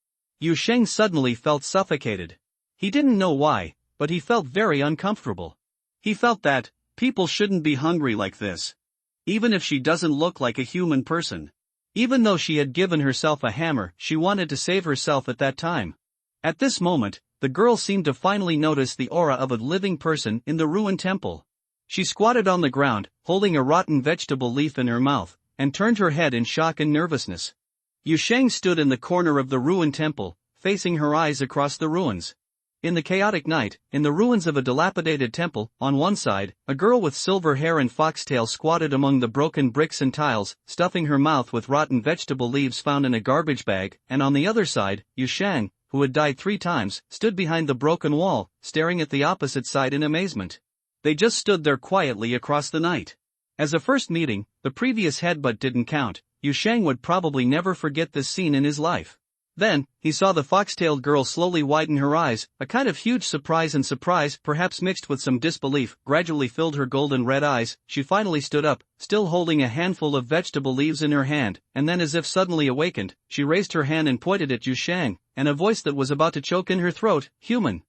Yu Sheng suddenly felt suffocated. He didn't know why, but he felt very uncomfortable. He felt that people shouldn't be hungry like this. Even if she doesn't look like a human person. Even though she had given herself a hammer, she wanted to save herself at that time. At this moment, the girl seemed to finally notice the aura of a living person in the ruined temple. She squatted on the ground, holding a rotten vegetable leaf in her mouth, and turned her head in shock and nervousness. Yu Sheng stood in the corner of the ruined temple, facing her eyes across the ruins. In the chaotic night, in the ruins of a dilapidated temple, on one side, a girl with silver hair and foxtail squatted among the broken bricks and tiles, stuffing her mouth with rotten vegetable leaves found in a garbage bag, and on the other side, Yu Sheng, who had died 3 times, stood behind the broken wall, staring at the opposite side in amazement. They just stood there quietly across the night. As a first meeting, the previous headbutt didn't count. Yu Sheng would probably never forget this scene in his life. Then, he saw the fox-tailed girl slowly widen her eyes, a kind of huge surprise and surprise, perhaps mixed with some disbelief, gradually filled her golden red eyes. She finally stood up, still holding a handful of vegetable leaves in her hand, and then as if suddenly awakened, she raised her hand and pointed at Yu Sheng, and a voice that was about to choke in her throat, "Human."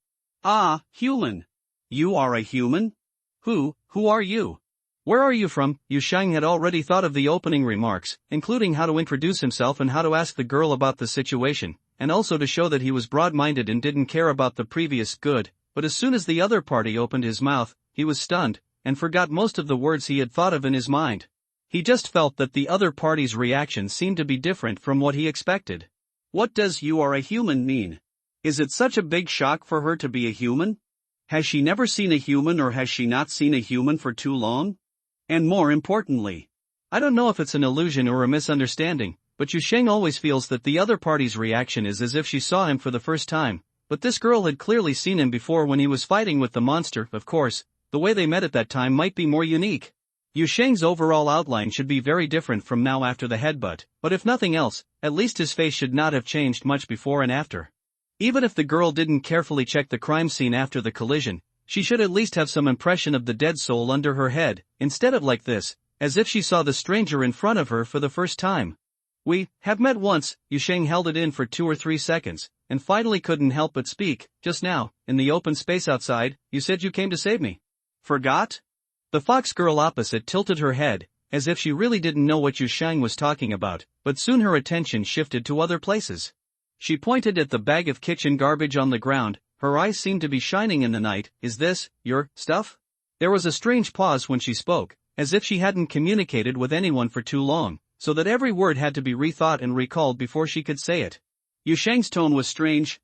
"Ah, human. You are a human? Who are you? Where are you from?" Yu Sheng had already thought of the opening remarks, including how to introduce himself and how to ask the girl about the situation, and also to show that he was broad-minded and didn't care about the previous good, but as soon as the other party opened his mouth, he was stunned, and forgot most of the words he had thought of in his mind. He just felt that the other party's reaction seemed to be different from what he expected. What does "you are a human" mean? Is it such a big shock for her to be a human? Has she never seen a human, or has she not seen a human for too long? And more importantly, I don't know if it's an illusion or a misunderstanding, but Yu Sheng always feels that the other party's reaction is as if she saw him for the first time, but this girl had clearly seen him before when he was fighting with the monster. Of course, the way they met at that time might be more unique. Yu Sheng's overall outline should be very different from now after the headbutt, but if nothing else, at least his face should not have changed much before and after. Even if the girl didn't carefully check the crime scene after the collision, she should at least have some impression of the dead soul under her head, instead of like this, as if she saw the stranger in front of her for the first time. "We have met once." Yu Sheng held it in for 2 or 3 seconds, and finally couldn't help but speak. "Just now, in the open space outside, you said you came to save me. Forgot?" The fox girl opposite tilted her head, as if she really didn't know what Yu Sheng was talking about, but soon her attention shifted to other places. She pointed at the bag of kitchen garbage on the ground. Her eyes seemed to be shining in the night. "Is this your stuff?" There was a strange pause when she spoke, as if she hadn't communicated with anyone for too long, so that every word had to be rethought and recalled before she could say it. Yu Sheng's tone was strange.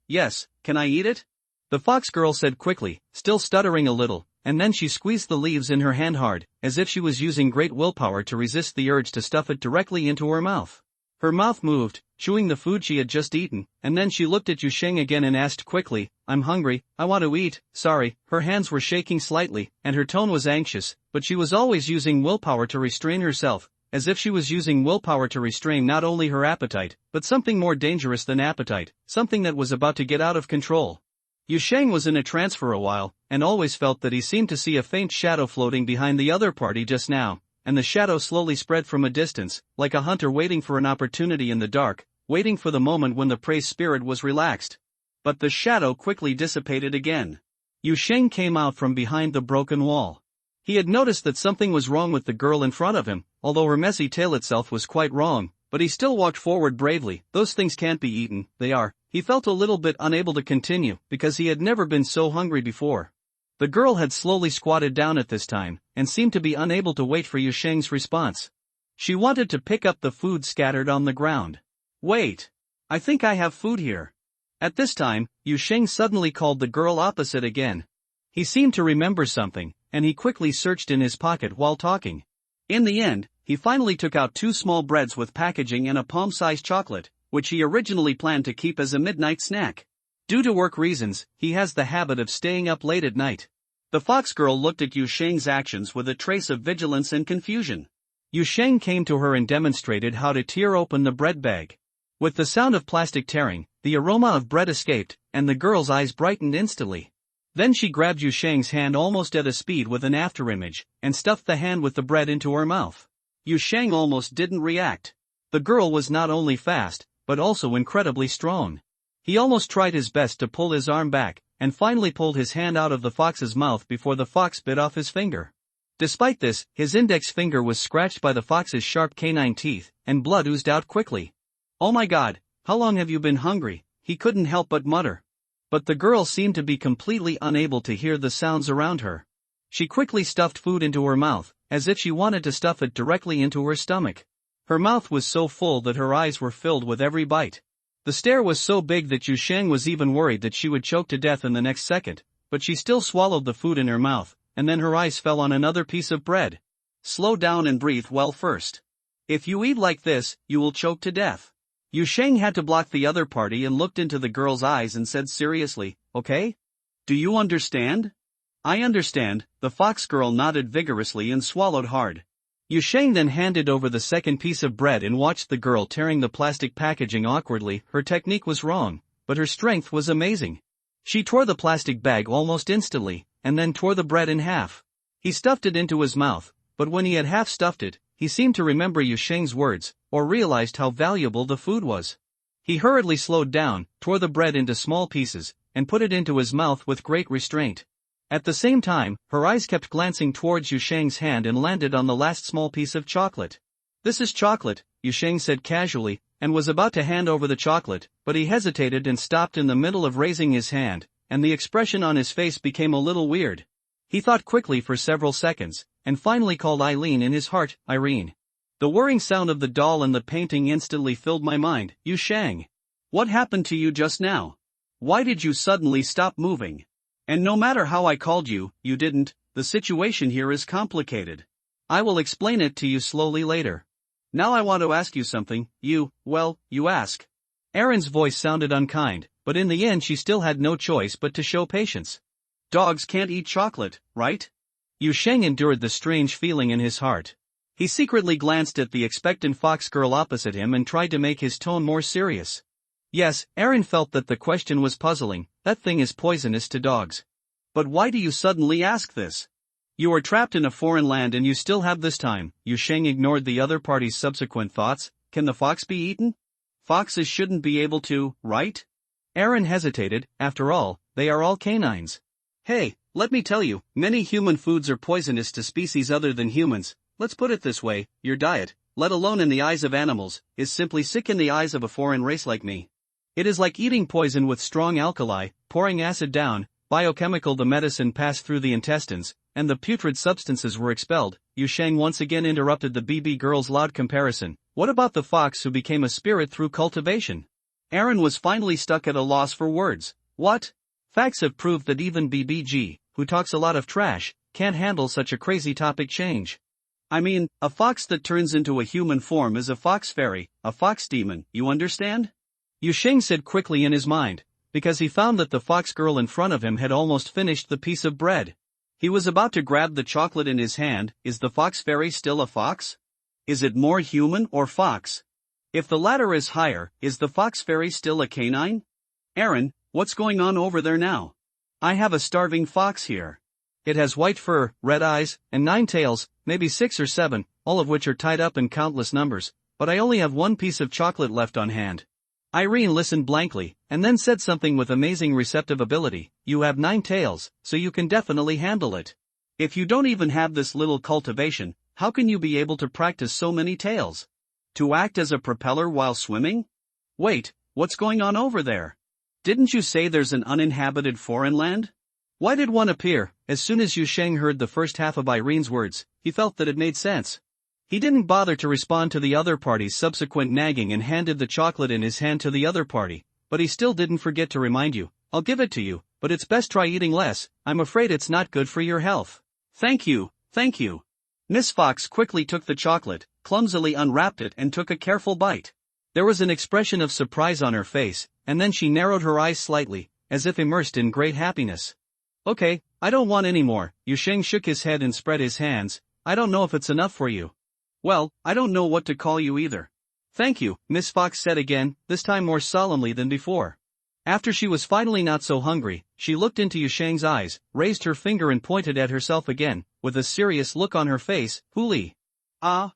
Yes, can I eat it?" The fox girl said quickly, still stuttering a little, and then she squeezed the leaves in her hand hard, as if she was using great willpower to resist the urge to stuff it directly into her mouth. Her mouth moved, chewing the food she had just eaten, and then she looked at Yu Sheng again and asked quickly, "I'm hungry, I want to eat." Sorry, her hands were shaking slightly, and her tone was anxious, but she was always using willpower to restrain herself, as if she was using willpower to restrain not only her appetite, but something more dangerous than appetite, something that was about to get out of control. Yu Sheng was in a trance for a while, and always felt that he seemed to see a faint shadow floating behind the other party just now, and the shadow slowly spread from a distance, like a hunter waiting for an opportunity in the dark, waiting for the moment when the prey spirit was relaxed. But the shadow quickly dissipated again. Yu Sheng came out from behind the broken wall. He had noticed that something was wrong with the girl in front of him, although her messy tail itself was quite wrong, but he still walked forward bravely. Those things can't be eaten, they are. He felt a little bit unable to continue, because he had never been so hungry before. The girl had slowly squatted down at this time, and seemed to be unable to wait for Yu Sheng's response. She wanted to pick up the food scattered on the ground. Wait! I think I have food here. At this time, Yu Sheng suddenly called the girl opposite again. He seemed to remember something, and he quickly searched in his pocket while talking. In the end, he finally took out 2 small breads with packaging and a palm-sized chocolate, which he originally planned to keep as a midnight snack. Due to work reasons, he has the habit of staying up late at night. The fox girl looked at Yu Sheng's actions with a trace of vigilance and confusion. Yu Sheng came to her and demonstrated how to tear open the bread bag. With the sound of plastic tearing, the aroma of bread escaped, and the girl's eyes brightened instantly. Then she grabbed Yu Sheng's hand almost at a speed with an afterimage, and stuffed the hand with the bread into her mouth. Yu Sheng almost didn't react. The girl was not only fast, but also incredibly strong. He almost tried his best to pull his arm back, and finally pulled his hand out of the fox's mouth before the fox bit off his finger. Despite this, his index finger was scratched by the fox's sharp canine teeth, and blood oozed out quickly. "Oh my God, how long have you been hungry?" he couldn't help but mutter. But the girl seemed to be completely unable to hear the sounds around her. She quickly stuffed food into her mouth, as if she wanted to stuff it directly into her stomach. Her mouth was so full that her eyes were filled with every bite. The stare was so big that Yu Sheng was even worried that she would choke to death in the next second, but she still swallowed the food in her mouth, and then her eyes fell on another piece of bread. "Slow down and breathe well first. If you eat like this, you will choke to death." Yu Sheng had to block the other party and looked into the girl's eyes and said seriously, "Okay? Do you understand?" "I understand," the fox girl nodded vigorously and swallowed hard. Yu Sheng then handed over the second piece of bread and watched the girl tearing the plastic packaging awkwardly. Her technique was wrong, but her strength was amazing. She tore the plastic bag almost instantly, and then tore the bread in half. He stuffed it into his mouth, but when he had half stuffed it, he seemed to remember Yu Sheng's words, or realized how valuable the food was. He hurriedly slowed down, tore the bread into small pieces, and put it into his mouth with great restraint. At the same time, her eyes kept glancing towards Yu Sheng's hand and landed on the last small piece of chocolate. "This is chocolate," Yu Sheng said casually, and was about to hand over the chocolate, but he hesitated and stopped in the middle of raising his hand, and the expression on his face became a little weird. He thought quickly for several seconds, and finally called Eileen in his heart, "Irene." The whirring sound of the doll and the painting instantly filled my mind. "Yu Sheng, what happened to you just now? Why did you suddenly stop moving? And no matter how I called you, you didn't. The situation here is complicated. I will explain it to you slowly later. Now I want to ask you something. You ask." Erin's voice sounded unkind, but in the end she still had no choice but to show patience. "Dogs can't eat chocolate, right?" Yu Sheng endured the strange feeling in his heart. He secretly glanced at the expectant fox girl opposite him and tried to make his tone more serious. Yes, Erin felt that the question was puzzling. That thing is poisonous to dogs. "But why do you suddenly ask this? You are trapped in a foreign land and you still have this time." Yu Sheng ignored the other party's subsequent thoughts. "Can the fox be eaten? Foxes shouldn't be able to, right?" Erin hesitated. After all, they are all canines. "Hey, let me tell you, many human foods are poisonous to species other than humans. Let's put it this way, your diet, let alone in the eyes of animals, is simply sick in the eyes of a foreign race like me. It is like eating poison with strong alkali, pouring acid down, biochemical. The medicine passed through the intestines, and the putrid substances were expelled." Yu Sheng once again interrupted the BB girl's loud comparison. "What about the fox who became a spirit through cultivation?" Erin was finally stuck at a loss for words. "What? Facts have proved that even BBG, who talks a lot of trash, can't handle such a crazy topic change. I mean, a fox that turns into a human form is a fox fairy, a fox demon, you understand?" Yu Sheng said quickly in his mind, because he found that the fox girl in front of him had almost finished the piece of bread. He was about to grab the chocolate in his hand. Is the fox fairy still a fox? Is it more human or fox? If the latter is higher, is the fox fairy still a canine? "Erin, what's going on over there now? I have a starving fox here. It has white fur, red eyes, and 9 tails, maybe 6 or 7, all of which are tied up in countless numbers, but I only have one piece of chocolate left on hand. Irene listened blankly, and then said something with amazing receptive ability. You have 9 tails, so you can definitely handle it. If you don't even have this little cultivation, how can you be able to practice so many tails? To act as a propeller while swimming? Wait, what's going on over there? Didn't you say there's an uninhabited foreign land? Why did one appear? As soon as Yu Sheng heard the first half of Irene's words, he felt that it made sense. He didn't bother to respond to the other party's subsequent nagging and handed the chocolate in his hand to the other party, but he still didn't forget to remind you, I'll give it to you, but it's best try eating less, I'm afraid it's not good for your health. Thank you, thank you. Miss Fox quickly took the chocolate, clumsily unwrapped it and took a careful bite. There was an expression of surprise on her face, and then she narrowed her eyes slightly, as if immersed in great happiness. Okay, I don't want any more. Yu Sheng shook his head and spread his hands. I don't know if it's enough for you. Well, I don't know what to call you either. Thank you, Miss Fox said again, this time more solemnly than before. After she was finally not so hungry, she looked into Yu Sheng's eyes, raised her finger and pointed at herself again, with a serious look on her face. Huli. Ah?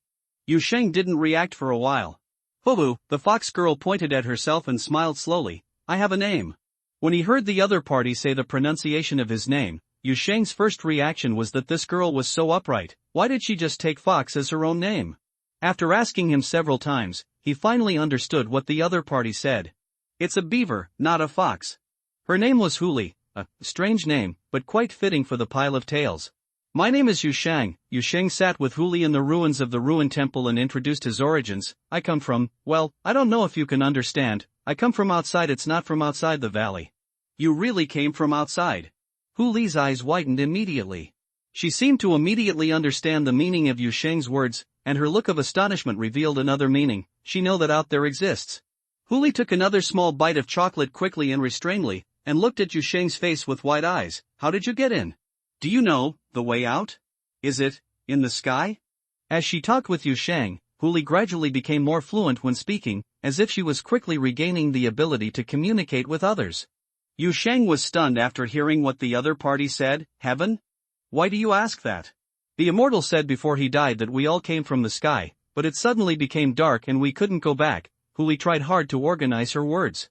Yu Sheng didn't react for a while. Hulu, the fox girl pointed at herself and smiled slowly. I have a name. When he heard the other party say the pronunciation of his name, Yu Sheng's first reaction was that this girl was so upright. Why did she just take Fox as her own name? After asking him several times, he finally understood what the other party said. It's a beaver, not a fox. Her name was Huli, a strange name, but quite fitting for the pile of tails. My name is Yu Sheng. Yu Sheng sat with Huli in the ruins of the ruined temple and introduced his origins. I come from, well, I don't know if you can understand, I come from outside. It's not from outside the valley. You really came from outside? Huli's eyes widened immediately. She seemed to immediately understand the meaning of Yu Sheng's words, and her look of astonishment revealed another meaning. She knows that out there exists. Huli took another small bite of chocolate quickly and restrainedly, and looked at Yu Sheng's face with wide eyes. How did you get in? Do you know the way out? Is it in the sky? As she talked with Yu Sheng, Huli gradually became more fluent when speaking, as if she was quickly regaining the ability to communicate with others. Yu Sheng was stunned after hearing what the other party said. Heaven? Why do you ask that? The Immortal said before he died that we all came from the sky, but it suddenly became dark and we couldn't go back. Huli tried hard to organize her words.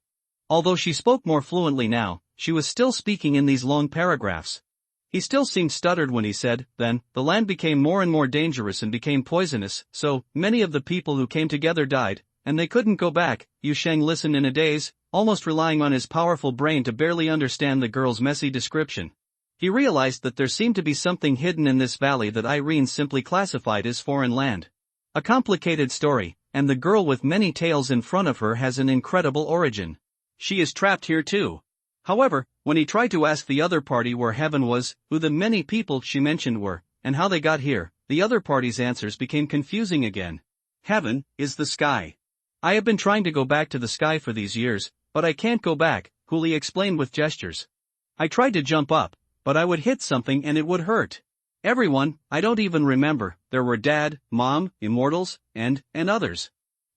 Although she spoke more fluently now, she was still speaking in these long paragraphs. He still seemed stuttered when he said, then, the land became more and more dangerous and became poisonous, so, many of the people who came together died, and they couldn't go back. Yu Sheng listened in a daze, almost relying on his powerful brain to barely understand the girl's messy description. He realized that there seemed to be something hidden in this valley that Irene simply classified as foreign land. A complicated story, and the girl with many tales in front of her has an incredible origin. She is trapped here too. However, when he tried to ask the other party where heaven was, who the many people she mentioned were, and how they got here, the other party's answers became confusing again. Heaven is the sky. I have been trying to go back to the sky for these years, but I can't go back, Huli explained with gestures. I tried to jump up, but I would hit something and it would hurt. Everyone, I don't even remember, there were Dad, Mom, Immortals, and others.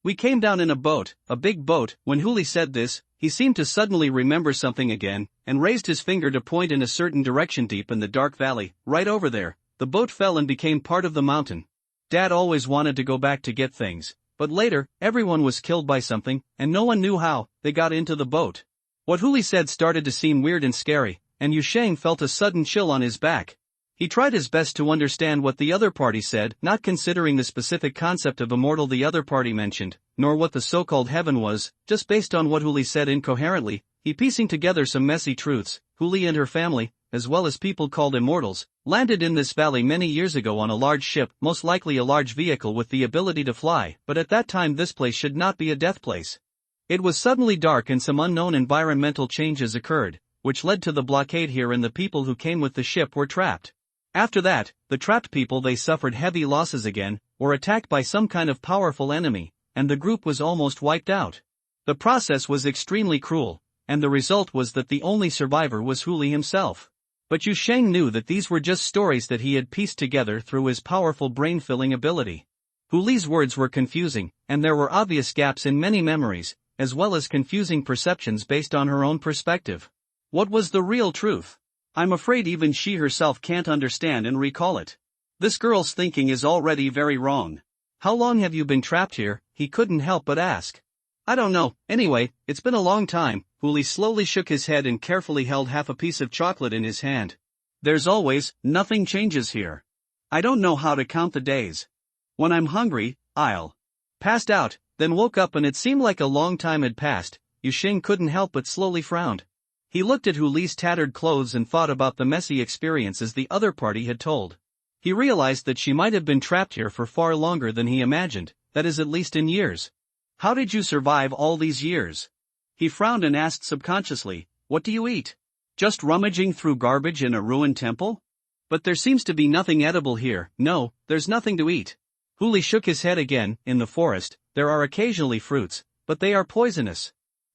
We came down in a boat, a big boat. When Huli said this, he seemed to suddenly remember something again, and raised his finger to point in a certain direction deep in the dark valley. Right over there, the boat fell and became part of the mountain. Dad always wanted to go back to get things, but later, everyone was killed by something, and no one knew how. They got into the boat. What Huli said started to seem weird and scary, and Yu Sheng felt a sudden chill on his back. He tried his best to understand what the other party said, not considering the specific concept of immortal the other party mentioned, nor what the so-called heaven was, just based on what Huli said incoherently, he piecing together some messy truths. Huli and her family, as well as people called immortals, landed in this valley many years ago on a large ship, most likely a large vehicle with the ability to fly, but at that time this place should not be a death place. It was suddenly dark and some unknown environmental changes occurred, which led to the blockade here and the people who came with the ship were trapped. After that, the trapped people they suffered heavy losses again, were attacked by some kind of powerful enemy, and the group was almost wiped out. The process was extremely cruel, and the result was that the only survivor was Huli himself. But Yu Sheng knew that these were just stories that he had pieced together through his powerful brain-filling ability. Huli's words were confusing, and there were obvious gaps in many memories, as well as confusing perceptions based on her own perspective. What was the real truth? I'm afraid even she herself can't understand and recall it. This girl's thinking is already very wrong. How long have you been trapped here? He couldn't help but ask. I don't know, anyway, it's been a long time. Huli slowly shook his head and carefully held half a piece of chocolate in his hand. There's always, nothing changes here. I don't know how to count the days. When I'm hungry, I'll. Passed out, then woke up and it seemed like a long time had passed. Yusheng couldn't help but slowly frowned. He looked at Huli's tattered clothes and thought about the messy experiences the other party had told. He realized that she might have been trapped here for far longer than he imagined, that is at least in years. How did you survive all these years? He frowned and asked subconsciously, what do you eat? Just rummaging through garbage in a ruined temple? But there seems to be nothing edible here. No, there's nothing to eat. Huli shook his head again. In the forest, there are occasionally fruits, but they are poisonous.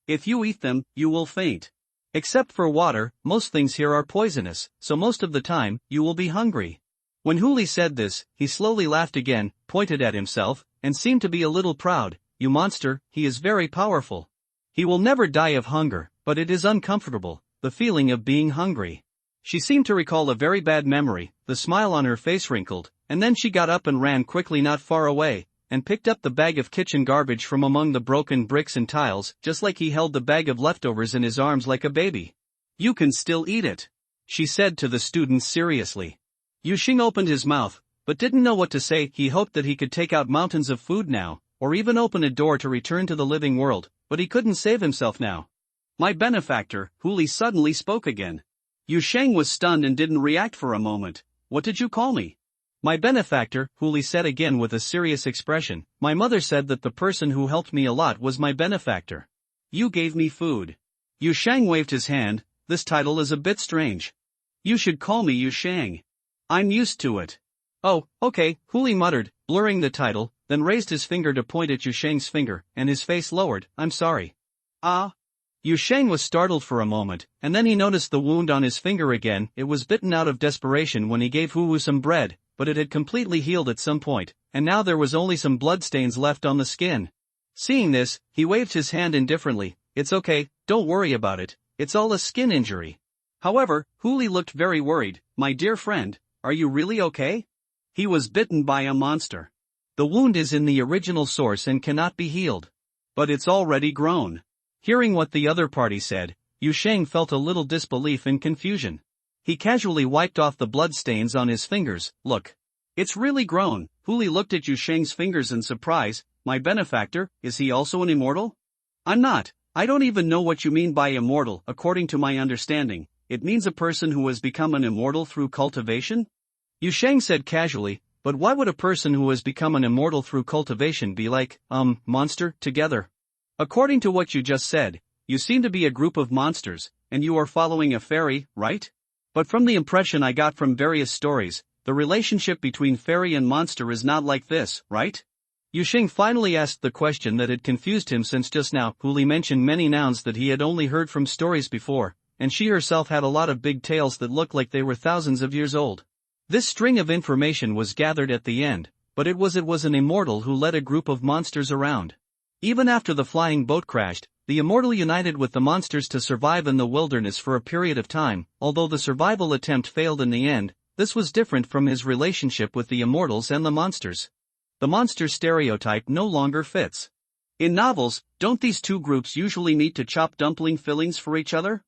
If you eat them, you will faint. Except for water, most things here are poisonous, so most of the time, you will be hungry. When Huli said this, he slowly laughed again, pointed at himself, and seemed to be a little proud. You monster, he is very powerful. He will never die of hunger, but it is uncomfortable, the feeling of being hungry. She seemed to recall a very bad memory, the smile on her face wrinkled, and then she got up and ran quickly not far away, and picked up the bag of kitchen garbage from among the broken bricks and tiles, just like he held the bag of leftovers in his arms like a baby. You can still eat it, she said to the students seriously. Yusheng opened his mouth, but didn't know what to say. He hoped that he could take out mountains of food now, or even open a door to return to the living world, but he couldn't save himself now. My benefactor, Huli suddenly spoke again. Yusheng was stunned and didn't react for a moment. What did you call me? My benefactor, Huli said again with a serious expression. My mother said that the person who helped me a lot was my benefactor. You gave me food. Yusheng waved his hand. This title is a bit strange. You should call me Yusheng. I'm used to it. Oh, okay, Huli muttered, blurring the title, then raised his finger to point at Yusheng's finger, and his face lowered. I'm sorry. Ah? Yusheng was startled for a moment, and then he noticed the wound on his finger again. It was bitten out of desperation when he gave Huwu some bread, but it had completely healed at some point, and now there was only some bloodstains left on the skin. Seeing this, he waved his hand indifferently. It's okay, don't worry about it, it's all a skin injury. However, Huli looked very worried. My dear friend, are you really okay? He was bitten by a monster. The wound is in the original source and cannot be healed. But it's already grown. Hearing what the other party said, Yusheng felt a little disbelief and confusion. He casually wiped off the bloodstains on his fingers. Look. It's really grown. Huli looked at Yusheng's fingers in surprise. My benefactor, is he also an immortal? I'm not. I don't even know what you mean by immortal. According to my understanding, it means a person who has become an immortal through cultivation? Yusheng said casually, but why would a person who has become an immortal through cultivation be like, monster, together? According to what you just said, you seem to be a group of monsters, and you are following a fairy, right? But from the impression I got from various stories, the relationship between fairy and monster is not like this, right? Yusheng finally asked the question that had confused him since just now. Huli mentioned many nouns that he had only heard from stories before, and she herself had a lot of big tales that looked like they were thousands of years old. This string of information was gathered at the end, but it was an immortal who led a group of monsters around. Even after the flying boat crashed, the immortal united with the monsters to survive in the wilderness for a period of time. Although the survival attempt failed in the end, this was different from his relationship with the immortals and the monsters. The monster stereotype no longer fits. In novels, don't these two groups usually meet to chop dumpling fillings for each other?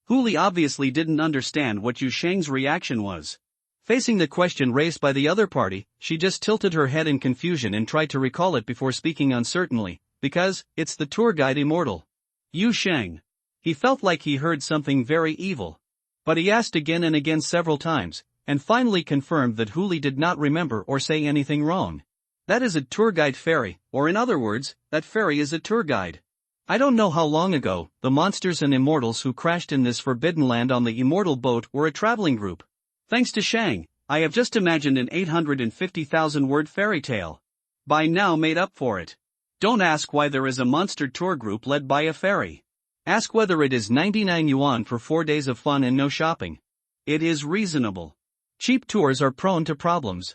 Huli obviously didn't understand what Yusheng's reaction was. Facing the question raised by the other party, she just tilted her head in confusion and tried to recall it before speaking uncertainly. Because, it's the tour guide Immortal. Yusheng. He felt like he heard something very evil. But he asked again and again several times, and finally confirmed that Huli did not remember or say anything wrong. That is a tour guide fairy, or in other words, that fairy is a tour guide. I don't know how long ago, the monsters and immortals who crashed in this forbidden land on the Immortal boat were a traveling group. Thanks to Shang, I have just imagined an 850,000-word fairy tale. By now made up for it. Don't ask why there is a monster tour group led by a fairy. Ask whether it is 99 yuan for 4 days of fun and no shopping. It is reasonable. Cheap tours are prone to problems.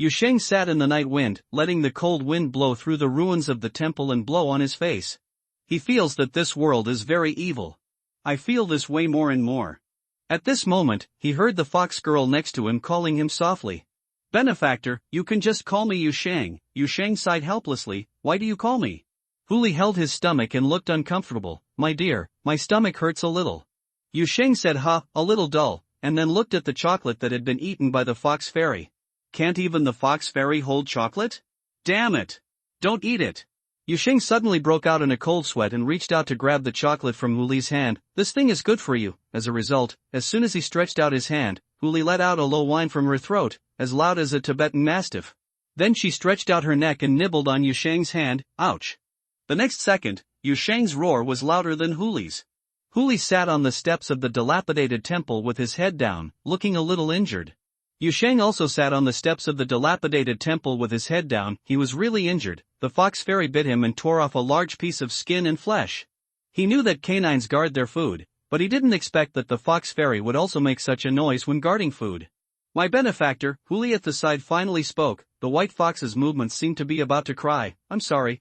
Yusheng sat in the night wind, letting the cold wind blow through the ruins of the temple and blow on his face. He feels that this world is very evil. I feel this way more and more. At this moment, he heard the fox girl next to him calling him softly. Benefactor, you can just call me Yusheng. Yusheng sighed helplessly. Why do you call me? Huli held his stomach and looked uncomfortable. My dear, my stomach hurts a little. Yu Sheng said a little dull, and then looked at the chocolate that had been eaten by the fox fairy. Can't even the fox fairy hold chocolate? Damn it! Don't eat it! Yu Sheng suddenly broke out in a cold sweat and reached out to grab the chocolate from Huli's hand. This thing is good for you. As a result, as soon as he stretched out his hand, Huli let out a low whine from her throat, as loud as a Tibetan mastiff. Then she stretched out her neck and nibbled on Yu Sheng's hand. Ouch! The next second, Yu Sheng's roar was louder than Huli's. Huli sat on the steps of the dilapidated temple with his head down, looking a little injured. Yu Sheng also sat on the steps of the dilapidated temple with his head down. He was really injured. The fox fairy bit him and tore off a large piece of skin and flesh. He knew that canines guard their food, but he didn't expect that the fox fairy would also make such a noise when guarding food. My benefactor, Huli at the side finally spoke. The white fox's movements seemed to be about to cry. I'm sorry,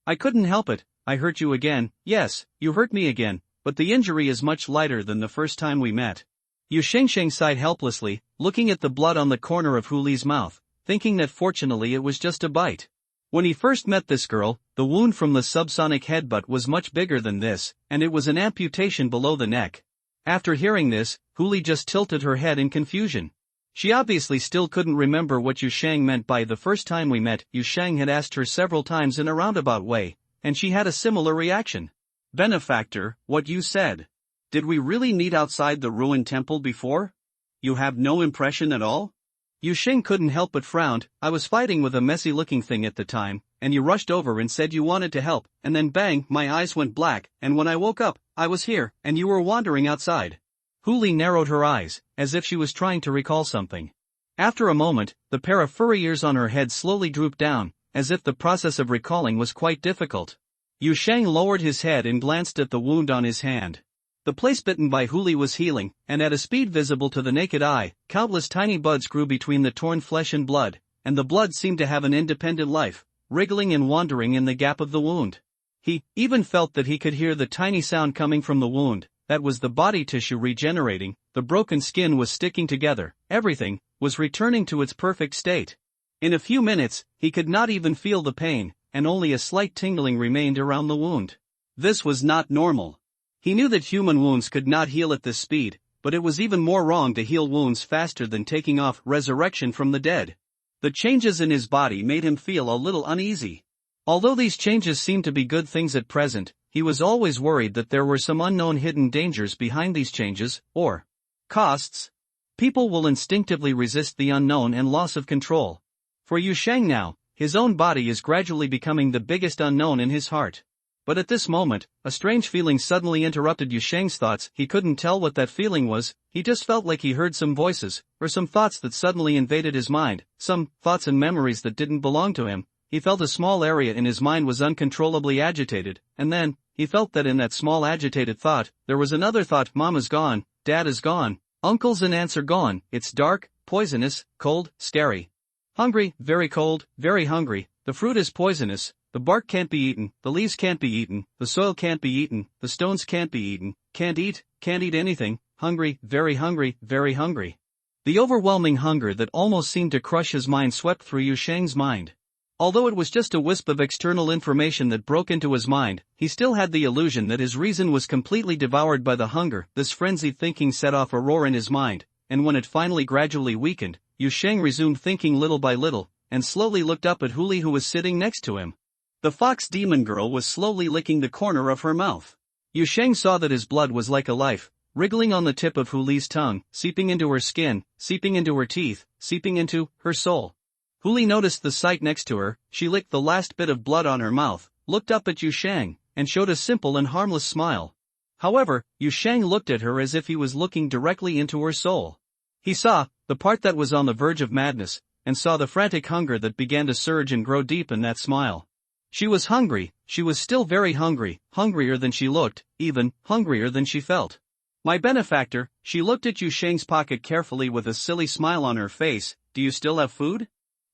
I couldn't help it. I hurt you again. Yes, you hurt me again, but the injury is much lighter than the first time we met. Yu Sheng sighed helplessly, looking at the blood on the corner of Huli's mouth, thinking that fortunately it was just a bite. When he first met this girl, the wound from the subsonic headbutt was much bigger than this, and it was an amputation below the neck. After hearing this, Huli just tilted her head in confusion. She obviously still couldn't remember what Yu Sheng meant by the first time we met. Yu Sheng had asked her several times in a roundabout way, and she had a similar reaction. Benefactor, what you said. Did we really meet outside the ruined temple before? You have no impression at all? Yu Sheng couldn't help but frown. I was fighting with a messy-looking thing at the time, and you rushed over and said you wanted to help, and then bang, my eyes went black, and when I woke up, I was here, and you were wandering outside. Huli narrowed her eyes, as if she was trying to recall something. After a moment, the pair of furry ears on her head slowly drooped down, as if the process of recalling was quite difficult. Yu Sheng lowered his head and glanced at the wound on his hand. The place bitten by Huli was healing, and at a speed visible to the naked eye, countless tiny buds grew between the torn flesh and blood, and the blood seemed to have an independent life, wriggling and wandering in the gap of the wound. He even felt that he could hear the tiny sound coming from the wound. That was the body tissue regenerating, the broken skin was sticking together, everything was returning to its perfect state. In a few minutes, he could not even feel the pain, and only a slight tingling remained around the wound. This was not normal. He knew that human wounds could not heal at this speed, but it was even more wrong to heal wounds faster than taking off resurrection from the dead. The changes in his body made him feel a little uneasy. Although these changes seemed to be good things at present, he was always worried that there were some unknown hidden dangers behind these changes, or costs. People will instinctively resist the unknown and loss of control. For Yu Sheng now, his own body is gradually becoming the biggest unknown in his heart. But at this moment, a strange feeling suddenly interrupted Yu Sheng's thoughts. He couldn't tell what that feeling was, he just felt like he heard some voices, or some thoughts that suddenly invaded his mind, some thoughts and memories that didn't belong to him. He felt a small area in his mind was uncontrollably agitated, and then, he felt that in that small agitated thought, there was another thought. Mama's gone, Dad is gone, uncles and aunts are gone, it's dark, poisonous, cold, scary. Hungry, very cold, very hungry, the fruit is poisonous. The bark can't be eaten, the leaves can't be eaten, the soil can't be eaten, the stones can't be eaten, can't eat anything, hungry, very hungry, very hungry. The overwhelming hunger that almost seemed to crush his mind swept through Yu Sheng's mind. Although it was just a wisp of external information that broke into his mind, he still had the illusion that his reason was completely devoured by the hunger. This frenzied thinking set off a roar in his mind, and when it finally gradually weakened, Yu Sheng resumed thinking little by little, and slowly looked up at Huli who was sitting next to him. The fox demon girl was slowly licking the corner of her mouth. Yu Sheng saw that his blood was like a life, wriggling on the tip of Huli's tongue, seeping into her skin, seeping into her teeth, seeping into her soul. Huli noticed the sight next to her. She licked the last bit of blood on her mouth, looked up at Yu Sheng, and showed a simple and harmless smile. However, Yu Sheng looked at her as if he was looking directly into her soul. He saw the part that was on the verge of madness, and saw the frantic hunger that began to surge and grow deep in that smile. She was hungry, she was still very hungry, hungrier than she looked, even hungrier than she felt. My benefactor, she looked at Yu Sheng's pocket carefully with a silly smile on her face. Do you still have food?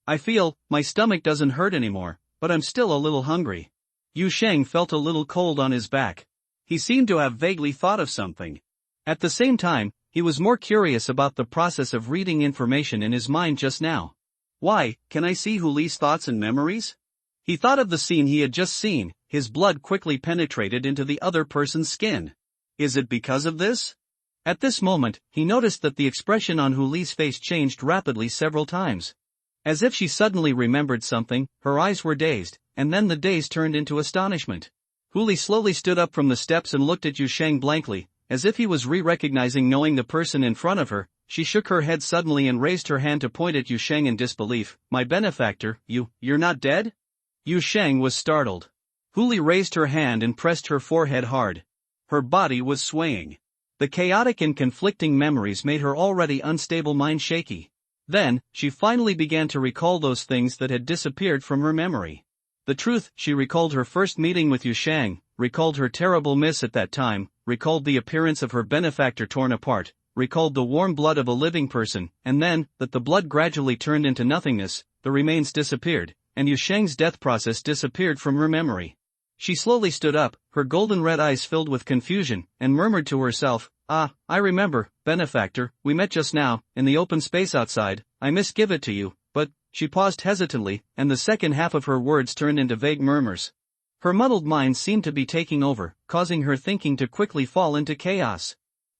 I feel, my stomach doesn't hurt anymore, but I'm still a little hungry. Yu Sheng felt a little cold on his back. He seemed to have vaguely thought of something. At the same time, he was more curious about the process of reading information in his mind just now. Why, can I see Huli's thoughts and memories? He thought of the scene he had just seen, his blood quickly penetrated into the other person's skin. Is it because of this? At this moment, he noticed that the expression on Hu Li's face changed rapidly several times. As if she suddenly remembered something, her eyes were dazed, and then the daze turned into astonishment. Hu Li slowly stood up from the steps and looked at Yu Sheng blankly, as if he was recognizing knowing the person in front of her. She shook her head suddenly and raised her hand to point at Yu Sheng in disbelief. My benefactor, you're not dead? Yu Sheng was startled. Hu Li raised her hand and pressed her forehead hard. Her body was swaying. The chaotic and conflicting memories made her already unstable mind shaky. Then, she finally began to recall those things that had disappeared from her memory. The truth, she recalled her first meeting with Yu Sheng, recalled her terrible miss at that time, recalled the appearance of her benefactor torn apart, recalled the warm blood of a living person, and then, that the blood gradually turned into nothingness, the remains disappeared, and Yu Sheng's death process disappeared from her memory. She slowly stood up, her golden red eyes filled with confusion, and murmured to herself, I remember, benefactor, we met just now, in the open space outside. I misgive it to you, but, she paused hesitantly, and the second half of her words turned into vague murmurs. Her muddled mind seemed to be taking over, causing her thinking to quickly fall into chaos.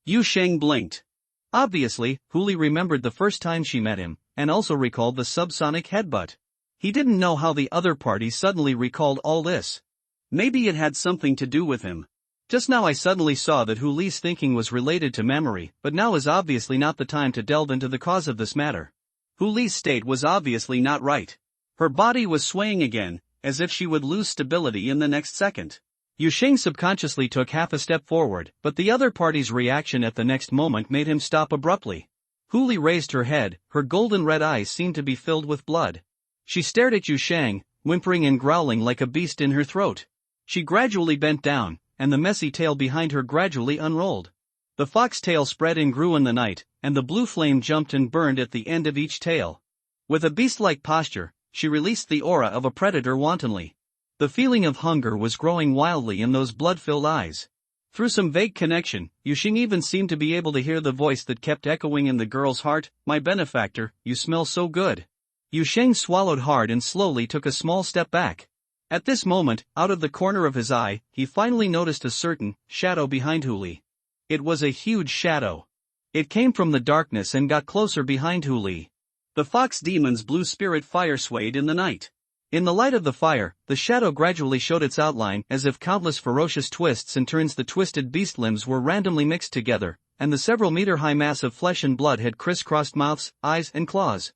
Yu Sheng blinked. Obviously, Hu Li remembered the first time she met him, and also recalled the subsonic headbutt. He didn't know how the other party suddenly recalled all this. Maybe it had something to do with him. Just now I suddenly saw that Hu Li's thinking was related to memory, but now is obviously not the time to delve into the cause of this matter. Hu Li's state was obviously not right. Her body was swaying again, as if she would lose stability in the next second. Yu Sheng subconsciously took half a step forward, but the other party's reaction at the next moment made him stop abruptly. Hu Li raised her head, her golden red eyes seemed to be filled with blood. She stared at Yu Sheng, whimpering and growling like a beast in her throat. She gradually bent down, and the messy tail behind her gradually unrolled. The fox tail spread and grew in the night, and the blue flame jumped and burned at the end of each tail. With a beast-like posture, she released the aura of a predator wantonly. The feeling of hunger was growing wildly in those blood-filled eyes. Through some vague connection, Yu Sheng even seemed to be able to hear the voice that kept echoing in the girl's heart, my benefactor, you smell so good. Yu Sheng swallowed hard and slowly took a small step back. At this moment, out of the corner of his eye, he finally noticed a certain shadow behind Hu Li. It was a huge shadow. It came from the darkness and got closer behind Hu Li. The fox demon's blue spirit fire swayed in the night. In the light of the fire, the shadow gradually showed its outline as if countless ferocious twists and turns the twisted beast limbs were randomly mixed together, and the several meter-high mass of flesh and blood had crisscrossed mouths, eyes and claws.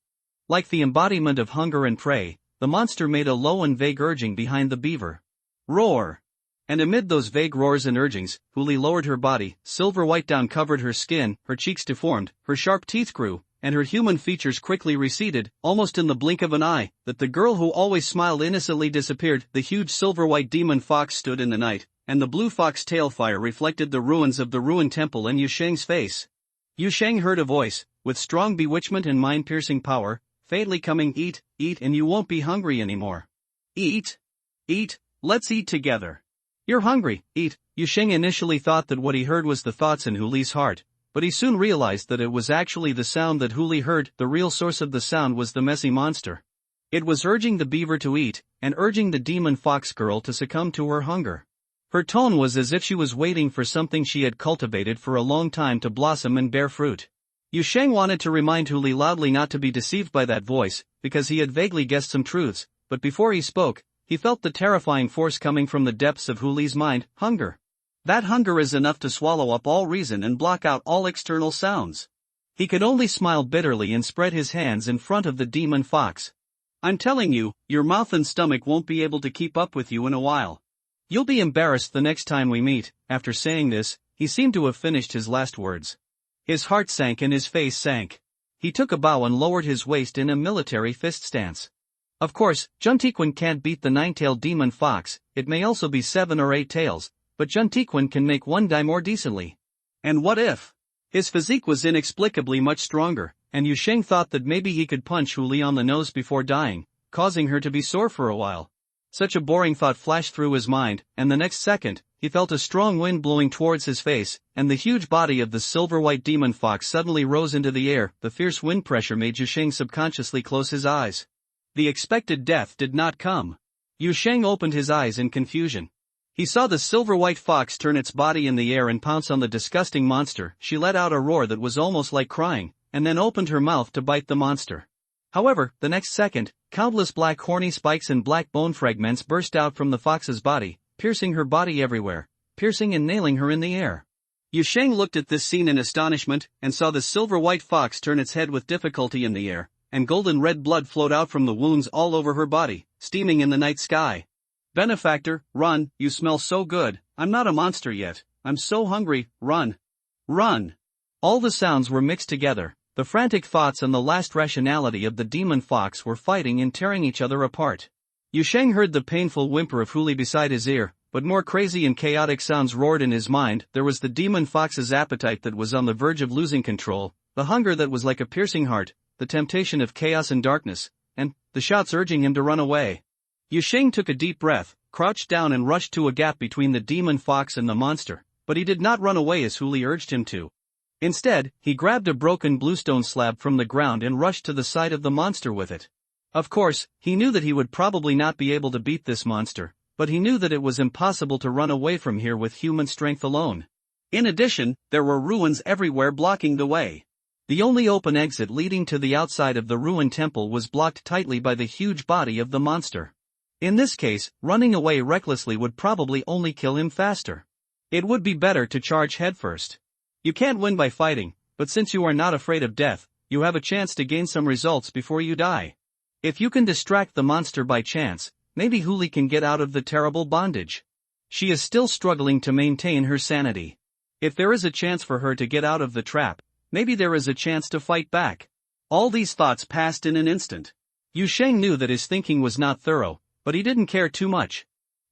Like the embodiment of hunger and prey, the monster made a low and vague urging behind the beaver. Roar! And amid those vague roars and urgings, Hu Li lowered her body, silver-white down covered her skin, her cheeks deformed, her sharp teeth grew, and her human features quickly receded, almost in the blink of an eye, that the girl who always smiled innocently disappeared. The huge silver-white demon fox stood in the night, and the blue fox tail fire reflected the ruins of the ruined temple in Yu Sheng's face. Yu Sheng heard a voice, with strong bewitchment and mind-piercing power, faintly coming, eat, and you won't be hungry anymore. Eat, let's eat together. You're hungry, eat. Yu Sheng initially thought that what he heard was the thoughts in Hu Li's heart, but he soon realized that it was actually the sound that Hu Li heard. The real source of the sound was the messy monster. It was urging the beaver to eat, and urging the demon fox girl to succumb to her hunger. Her tone was as if she was waiting for something she had cultivated for a long time to blossom and bear fruit. Yu Sheng wanted to remind Hu Li loudly not to be deceived by that voice, because he had vaguely guessed some truths, but before he spoke, he felt the terrifying force coming from the depths of Hu Li's mind, hunger. That hunger is enough to swallow up all reason and block out all external sounds. He could only smile bitterly and spread his hands in front of the demon fox. I'm telling you, your mouth and stomach won't be able to keep up with you in a while. You'll be embarrassed the next time we meet. After saying this, he seemed to have finished his last words. His heart sank and his face sank. He took a bow and lowered his waist in a military fist stance. Of course, Juntiquan can't beat the 9-tailed demon fox, it may also be 7 or 8 tails, but Juntiquan can make one die more decently. And what if? His physique was inexplicably much stronger, and Yu Sheng thought that maybe he could punch Hu Li on the nose before dying, causing her to be sore for a while. Such a boring thought flashed through his mind, and the next second, he felt a strong wind blowing towards his face, and the huge body of the silver-white demon fox suddenly rose into the air. The fierce wind pressure made Yu Sheng subconsciously close his eyes. The expected death did not come. Yu Sheng opened his eyes in confusion. He saw the silver-white fox turn its body in the air and pounce on the disgusting monster. She let out a roar that was almost like crying, and then opened her mouth to bite the monster. However, the next second, countless black horny spikes and black bone fragments burst out from the fox's body, piercing her body everywhere, piercing and nailing her in the air. Yu Sheng looked at this scene in astonishment, and saw the silver-white fox turn its head with difficulty in the air, and golden red blood flowed out from the wounds all over her body, steaming in the night sky. Benefactor, run, you smell so good. I'm not a monster yet, I'm so hungry, run. Run! All the sounds were mixed together, the frantic thoughts and the last rationality of the demon fox were fighting and tearing each other apart. Yu Sheng heard the painful whimper of Huli beside his ear, but more crazy and chaotic sounds roared in his mind. There was the demon fox's appetite that was on the verge of losing control, the hunger that was like a piercing heart, the temptation of chaos and darkness, and the shouts urging him to run away. Yu Sheng took a deep breath, crouched down and rushed to a gap between the demon fox and the monster, but he did not run away as Huli urged him to. Instead, he grabbed a broken bluestone slab from the ground and rushed to the side of the monster with it. Of course, he knew that he would probably not be able to beat this monster, but he knew that it was impossible to run away from here with human strength alone. In addition, there were ruins everywhere blocking the way. The only open exit leading to the outside of the ruined temple was blocked tightly by the huge body of the monster. In this case, running away recklessly would probably only kill him faster. It would be better to charge headfirst. You can't win by fighting, but since you are not afraid of death, you have a chance to gain some results before you die. If you can distract the monster by chance, maybe Huli can get out of the terrible bondage. She is still struggling to maintain her sanity. If there is a chance for her to get out of the trap, maybe there is a chance to fight back. All these thoughts passed in an instant. Yu Sheng knew that his thinking was not thorough, but he didn't care too much.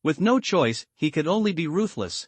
With no choice, he could only be ruthless.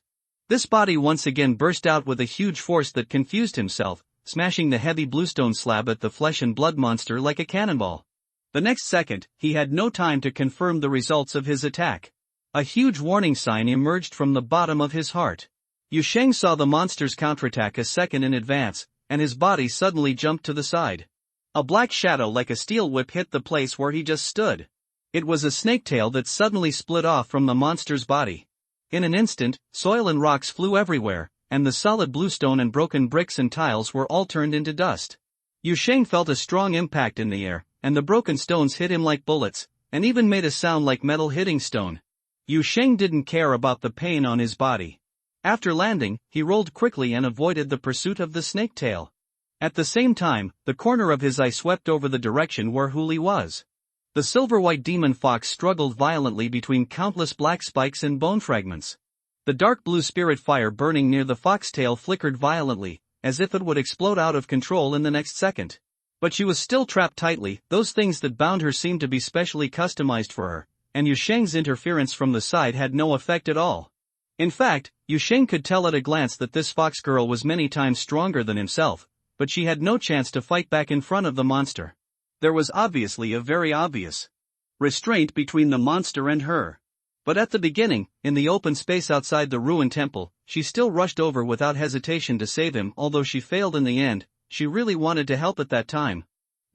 This body once again burst out with a huge force that confused himself, smashing the heavy bluestone slab at the flesh and blood monster like a cannonball. The next second, he had no time to confirm the results of his attack. A huge warning sign emerged from the bottom of his heart. Yu Sheng saw the monster's counterattack a second in advance, and his body suddenly jumped to the side. A black shadow like a steel whip hit the place where he just stood. It was a snake tail that suddenly split off from the monster's body. In an instant, soil and rocks flew everywhere, and the solid bluestone and broken bricks and tiles were all turned into dust. Yu Sheng felt a strong impact in the air, and the broken stones hit him like bullets, and even made a sound like metal hitting stone. Yu Sheng didn't care about the pain on his body. After landing, he rolled quickly and avoided the pursuit of the snake tail. At the same time, the corner of his eye swept over the direction where Huli was. The silver-white demon fox struggled violently between countless black spikes and bone fragments. The dark blue spirit fire burning near the foxtail flickered violently, as if it would explode out of control in the next second. But she was still trapped tightly. Those things that bound her seemed to be specially customized for her, and Yu Sheng's interference from the side had no effect at all. In fact, Yu Sheng could tell at a glance that this fox girl was many times stronger than himself, but she had no chance to fight back in front of the monster. There was obviously a very obvious restraint between the monster and her. But at the beginning, in the open space outside the ruined temple, she still rushed over without hesitation to save him. Although she failed in the end, she really wanted to help at that time.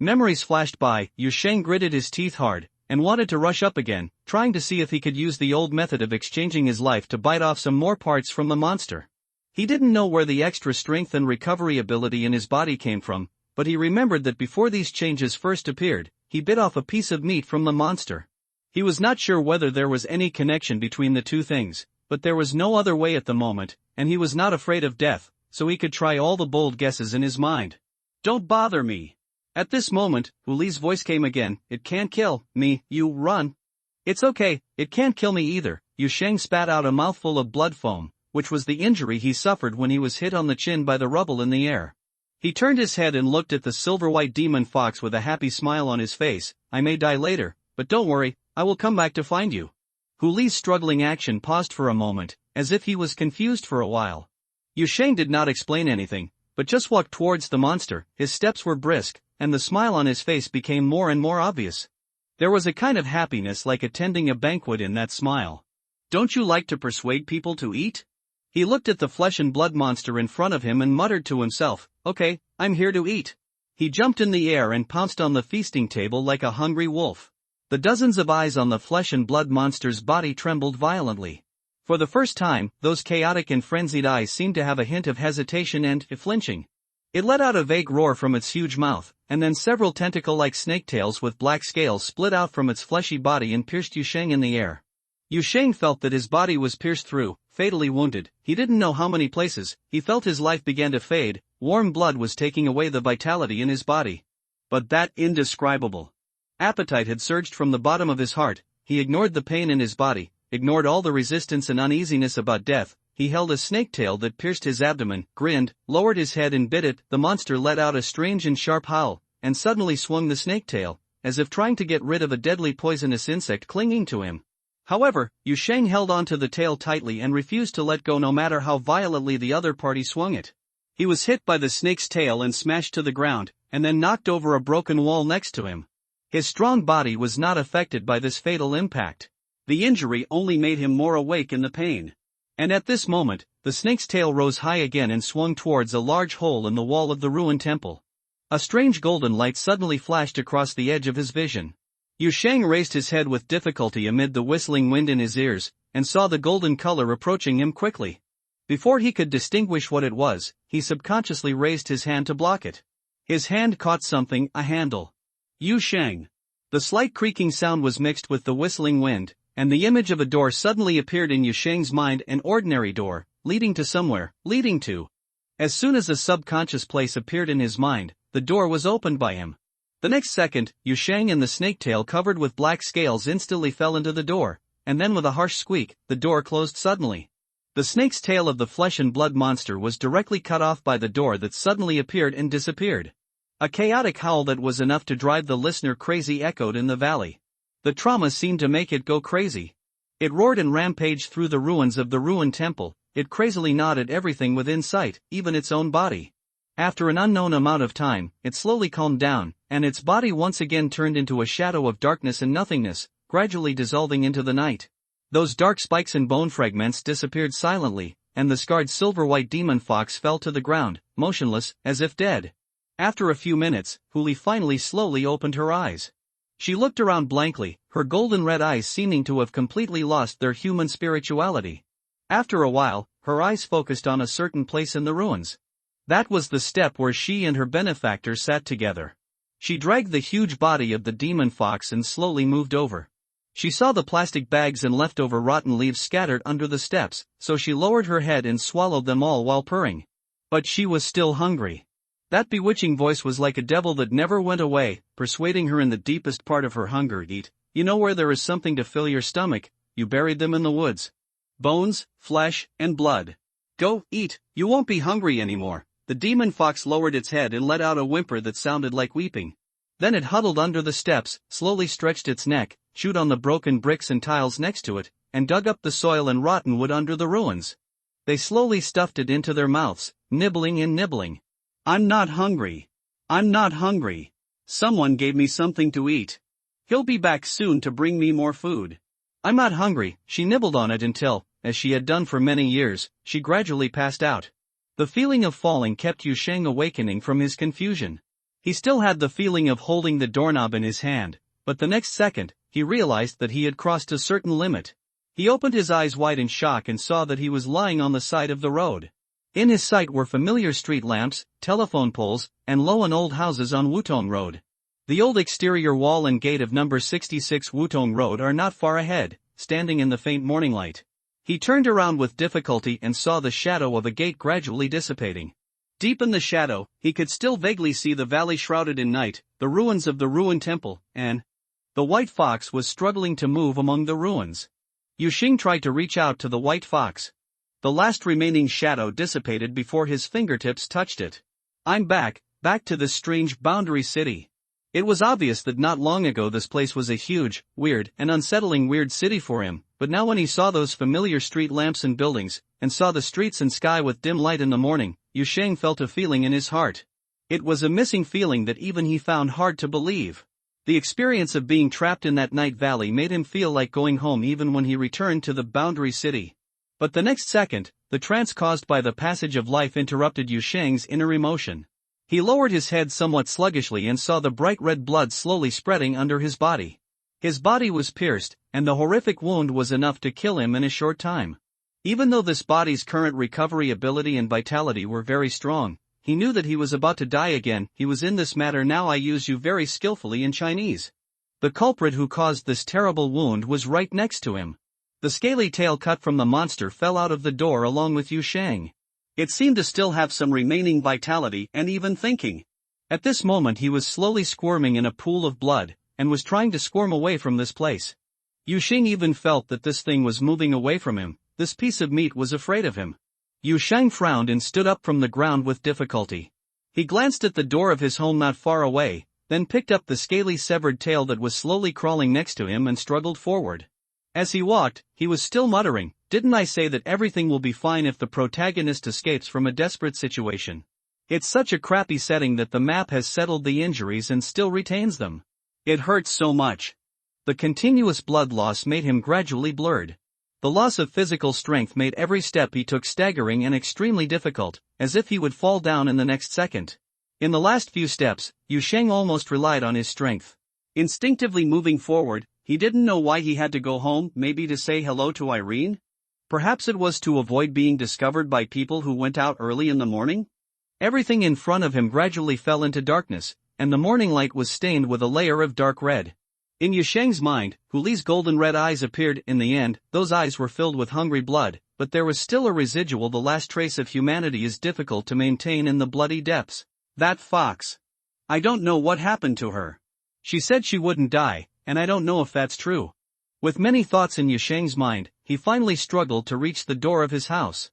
Memories flashed by. Yu Sheng gritted his teeth hard, and wanted to rush up again, trying to see if he could use the old method of exchanging his life to bite off some more parts from the monster. He didn't know where the extra strength and recovery ability in his body came from, but he remembered that before these changes first appeared, he bit off a piece of meat from the monster. He was not sure whether there was any connection between the two things, but there was no other way at the moment, and he was not afraid of death, so he could try all the bold guesses in his mind. Don't bother me. At this moment, Huli's voice came again. It can't kill me, you run. It's okay, it can't kill me either. Yu Sheng spat out a mouthful of blood foam, which was the injury he suffered when he was hit on the chin by the rubble in the air. He turned his head and looked at the silver-white demon fox with a happy smile on his face. I may die later, but don't worry, I will come back to find you. Huli's struggling action paused for a moment, as if he was confused for a while. Yu Sheng did not explain anything, but just walked towards the monster. His steps were brisk, and the smile on his face became more and more obvious. There was a kind of happiness like attending a banquet in that smile. Don't you like to persuade people to eat? He looked at the flesh and blood monster in front of him and muttered to himself, okay, I'm here to eat. He jumped in the air and pounced on the feasting table like a hungry wolf. The dozens of eyes on the flesh and blood monster's body trembled violently. For the first time, those chaotic and frenzied eyes seemed to have a hint of hesitation and flinching. It let out a vague roar from its huge mouth, and then several tentacle-like snake tails with black scales split out from its fleshy body and pierced Yusheng in the air. Yusheng felt that his body was pierced through, fatally wounded. He didn't know how many places. He felt his life began to fade, warm blood was taking away the vitality in his body. But that indescribable appetite had surged from the bottom of his heart. He ignored the pain in his body, ignored all the resistance and uneasiness about death. He held a snake tail that pierced his abdomen, grinned, lowered his head and bit it. The monster let out a strange and sharp howl, and suddenly swung the snake tail, as if trying to get rid of a deadly poisonous insect clinging to him. However, Yusheng held onto the tail tightly and refused to let go no matter how violently the other party swung it. He was hit by the snake's tail and smashed to the ground, and then knocked over a broken wall next to him. His strong body was not affected by this fatal impact. The injury only made him more awake in the pain. And at this moment, the snake's tail rose high again and swung towards a large hole in the wall of the ruined temple. A strange golden light suddenly flashed across the edge of his vision. Yusheng raised his head with difficulty amid the whistling wind in his ears, and saw the golden color approaching him quickly. Before he could distinguish what it was, he subconsciously raised his hand to block it. His hand caught something, a handle. Yusheng. The slight creaking sound was mixed with the whistling wind, and the image of a door suddenly appeared in Yusheng's mind, an ordinary door, leading to somewhere, leading to. As soon as a subconscious place appeared in his mind, the door was opened by him. The next second, Yusheng and the snake tail covered with black scales instantly fell into the door, and then with a harsh squeak, the door closed suddenly. The snake's tail of the flesh and blood monster was directly cut off by the door that suddenly appeared and disappeared. A chaotic howl that was enough to drive the listener crazy echoed in the valley. The trauma seemed to make it go crazy. It roared and rampaged through the ruins of the ruined temple. It crazily gnawed at everything within sight, even its own body. After an unknown amount of time, it slowly calmed down, and its body once again turned into a shadow of darkness and nothingness, gradually dissolving into the night. Those dark spikes and bone fragments disappeared silently, and the scarred silver-white demon fox fell to the ground, motionless, as if dead. After a few minutes, Huli finally slowly opened her eyes. She looked around blankly, her golden-red eyes seeming to have completely lost their human spirituality. After a while, her eyes focused on a certain place in the ruins. That was the step where she and her benefactor sat together. She dragged the huge body of the demon fox and slowly moved over. She saw the plastic bags and leftover rotten leaves scattered under the steps, so she lowered her head and swallowed them all while purring. But she was still hungry. That bewitching voice was like a devil that never went away, persuading her in the deepest part of her hunger. Eat. You know where there is something to fill your stomach, you buried them in the woods. Bones, flesh, and blood. Go, eat, you won't be hungry anymore. The demon fox lowered its head and let out a whimper that sounded like weeping. Then it huddled under the steps, slowly stretched its neck, chewed on the broken bricks and tiles next to it, and dug up the soil and rotten wood under the ruins. They slowly stuffed it into their mouths, nibbling and nibbling. I'm not hungry. I'm not hungry. Someone gave me something to eat. He'll be back soon to bring me more food. I'm not hungry. She nibbled on it until, as she had done for many years, she gradually passed out. The feeling of falling kept Yusheng awakening from his confusion. He still had the feeling of holding the doorknob in his hand, but the next second, he realized that he had crossed a certain limit. He opened his eyes wide in shock and saw that he was lying on the side of the road. In his sight were familiar street lamps, telephone poles, and low and old houses on Wutong Road. The old exterior wall and gate of number 66 Wutong Road are not far ahead, standing in the faint morning light. He turned around with difficulty and saw the shadow of a gate gradually dissipating. Deep in the shadow, he could still vaguely see the valley shrouded in night, the ruins of the ruined temple, and the white fox was struggling to move among the ruins. Yusheng tried to reach out to the white fox. The last remaining shadow dissipated before his fingertips touched it. I'm back to this strange boundary city. It was obvious that not long ago this place was a huge, weird, and unsettling weird city for him, but now when he saw those familiar street lamps and buildings, and saw the streets and sky with dim light in the morning, Yusheng felt a feeling in his heart. It was a missing feeling that even he found hard to believe. The experience of being trapped in that night valley made him feel like going home even when he returned to the boundary city. But the next second, the trance caused by the passage of life interrupted Yusheng's inner emotion. He lowered his head somewhat sluggishly and saw the bright red blood slowly spreading under his body. His body was pierced, and the horrific wound was enough to kill him in a short time. Even though this body's current recovery ability and vitality were very strong, he knew that he was about to die again. He was in this matter now. I use you very skillfully in Chinese. The culprit who caused this terrible wound was right next to him. The scaly tail cut from the monster fell out of the door along with Yu Shang. It seemed to still have some remaining vitality and even thinking. At this moment he was slowly squirming in a pool of blood, and was trying to squirm away from this place. Yu Shang even felt that this thing was moving away from him. This piece of meat was afraid of him. Yu Shang frowned and stood up from the ground with difficulty. He glanced at the door of his home not far away, then picked up the scaly severed tail that was slowly crawling next to him and struggled forward. As he walked, he was still muttering, "Didn't I say that everything will be fine if the protagonist escapes from a desperate situation? It's such a crappy setting that the map has settled the injuries and still retains them. It hurts so much." The continuous blood loss made him gradually blurred. The loss of physical strength made every step he took staggering and extremely difficult, as if he would fall down in the next second. In the last few steps, Yu Shang almost relied on his strength. Instinctively moving forward, he didn't know why he had to go home, maybe to say hello to Irene? Perhaps it was to avoid being discovered by people who went out early in the morning? Everything in front of him gradually fell into darkness, and the morning light was stained with a layer of dark red. In Yu Shang's mind, Huli's golden red eyes appeared. In the end, those eyes were filled with hungry blood, but there was still a residual. The last trace of humanity is difficult to maintain in the bloody depths. That fox. I don't know what happened to her. She said she wouldn't die, and I don't know if that's true. With many thoughts in Yu Shang's mind, he finally struggled to reach the door of his house.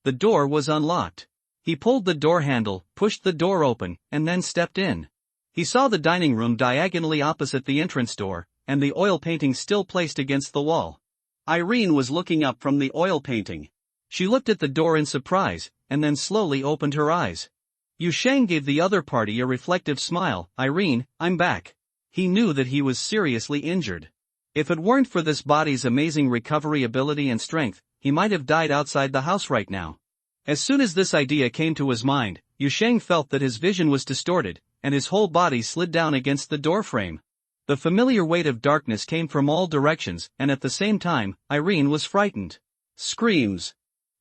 The door was unlocked. He pulled the door handle, pushed the door open, and then stepped in. He saw the dining room diagonally opposite the entrance door, and the oil painting still placed against the wall. Irene was looking up from the oil painting. She looked at the door in surprise, and then slowly opened her eyes. Yu Shang gave the other party a reflective smile. "Irene, I'm back." He knew that he was seriously injured. If it weren't for this body's amazing recovery ability and strength, he might have died outside the house right now. As soon as this idea came to his mind, Yu Shang felt that his vision was distorted, and his whole body slid down against the doorframe. The familiar weight of darkness came from all directions, and at the same time, Irene was frightened. Screams.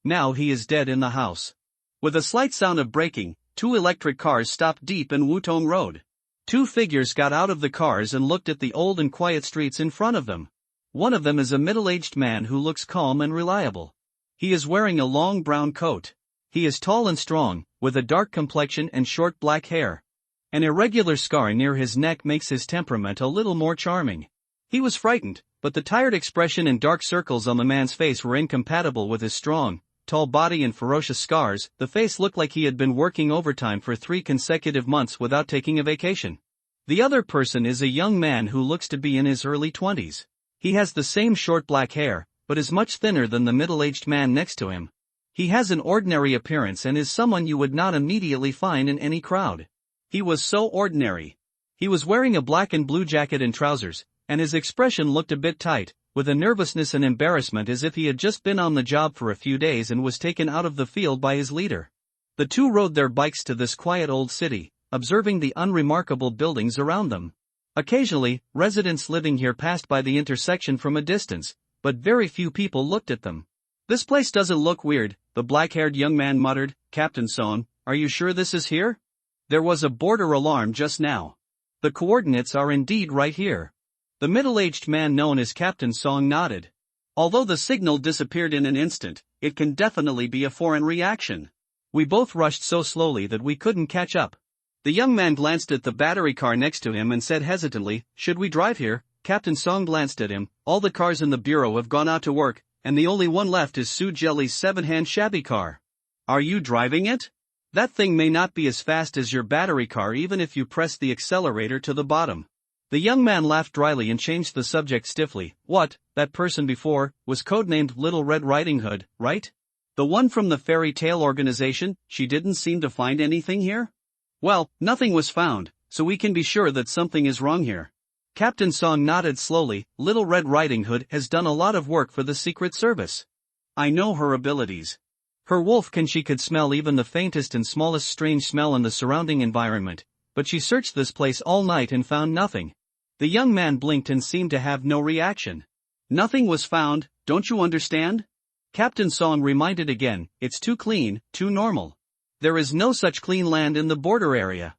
Now he is dead in the house. With a slight sound of braking, 2 electric cars stopped deep in Wutong Road. 2 figures got out of the cars and looked at the old and quiet streets in front of them. One of them is a middle-aged man who looks calm and reliable. He is wearing a long brown coat. He is tall and strong, with a dark complexion and short black hair. An irregular scar near his neck makes his temperament a little more charming. He was frightened, but the tired expression and dark circles on the man's face were incompatible with his strong, tall body and ferocious scars. The face looked like he had been working overtime for 3 consecutive months without taking a vacation. The other person is a young man who looks to be in his early 20s. He has the same short black hair, but is much thinner than the middle-aged man next to him. He has an ordinary appearance and is someone you would not immediately find in any crowd. He was so ordinary. He was wearing a black and blue jacket and trousers, and his expression looked a bit tight, with a nervousness and embarrassment as if he had just been on the job for a few days and was taken out of the field by his leader. The 2 rode their bikes to this quiet old city, observing the unremarkable buildings around them. Occasionally, residents living here passed by the intersection from a distance, but very few people looked at them. "This place doesn't look weird," the black-haired young man muttered. "Captain Song, are you sure this is here? There was a border alarm just now. The coordinates are indeed right here." The middle-aged man known as Captain Song nodded. "Although the signal disappeared in an instant, it can definitely be a foreign reaction. We both rushed so slowly that we couldn't catch up." The young man glanced at the battery car next to him and said hesitantly, "Should we drive here?" Captain Song glanced at him. "All the cars in the bureau have gone out to work, and the only one left is Su Jelly's 7-hand shabby car. Are you driving it? That thing may not be as fast as your battery car even if you press the accelerator to the bottom." The young man laughed dryly and changed the subject stiffly. "What, that person before, was codenamed Little Red Riding Hood, right? The one from the fairy tale organization? She didn't seem to find anything here?" "Well, nothing was found, so we can be sure that something is wrong here." Captain Song nodded slowly. "Little Red Riding Hood has done a lot of work for the Secret Service. I know her abilities. Her wolf she could smell even the faintest and smallest strange smell in the surrounding environment, but she searched this place all night and found nothing. The young man blinked and seemed to have no reaction. Nothing was found, don't you understand? Captain Song reminded again, it's too clean, too normal. There is no such clean land in the border area.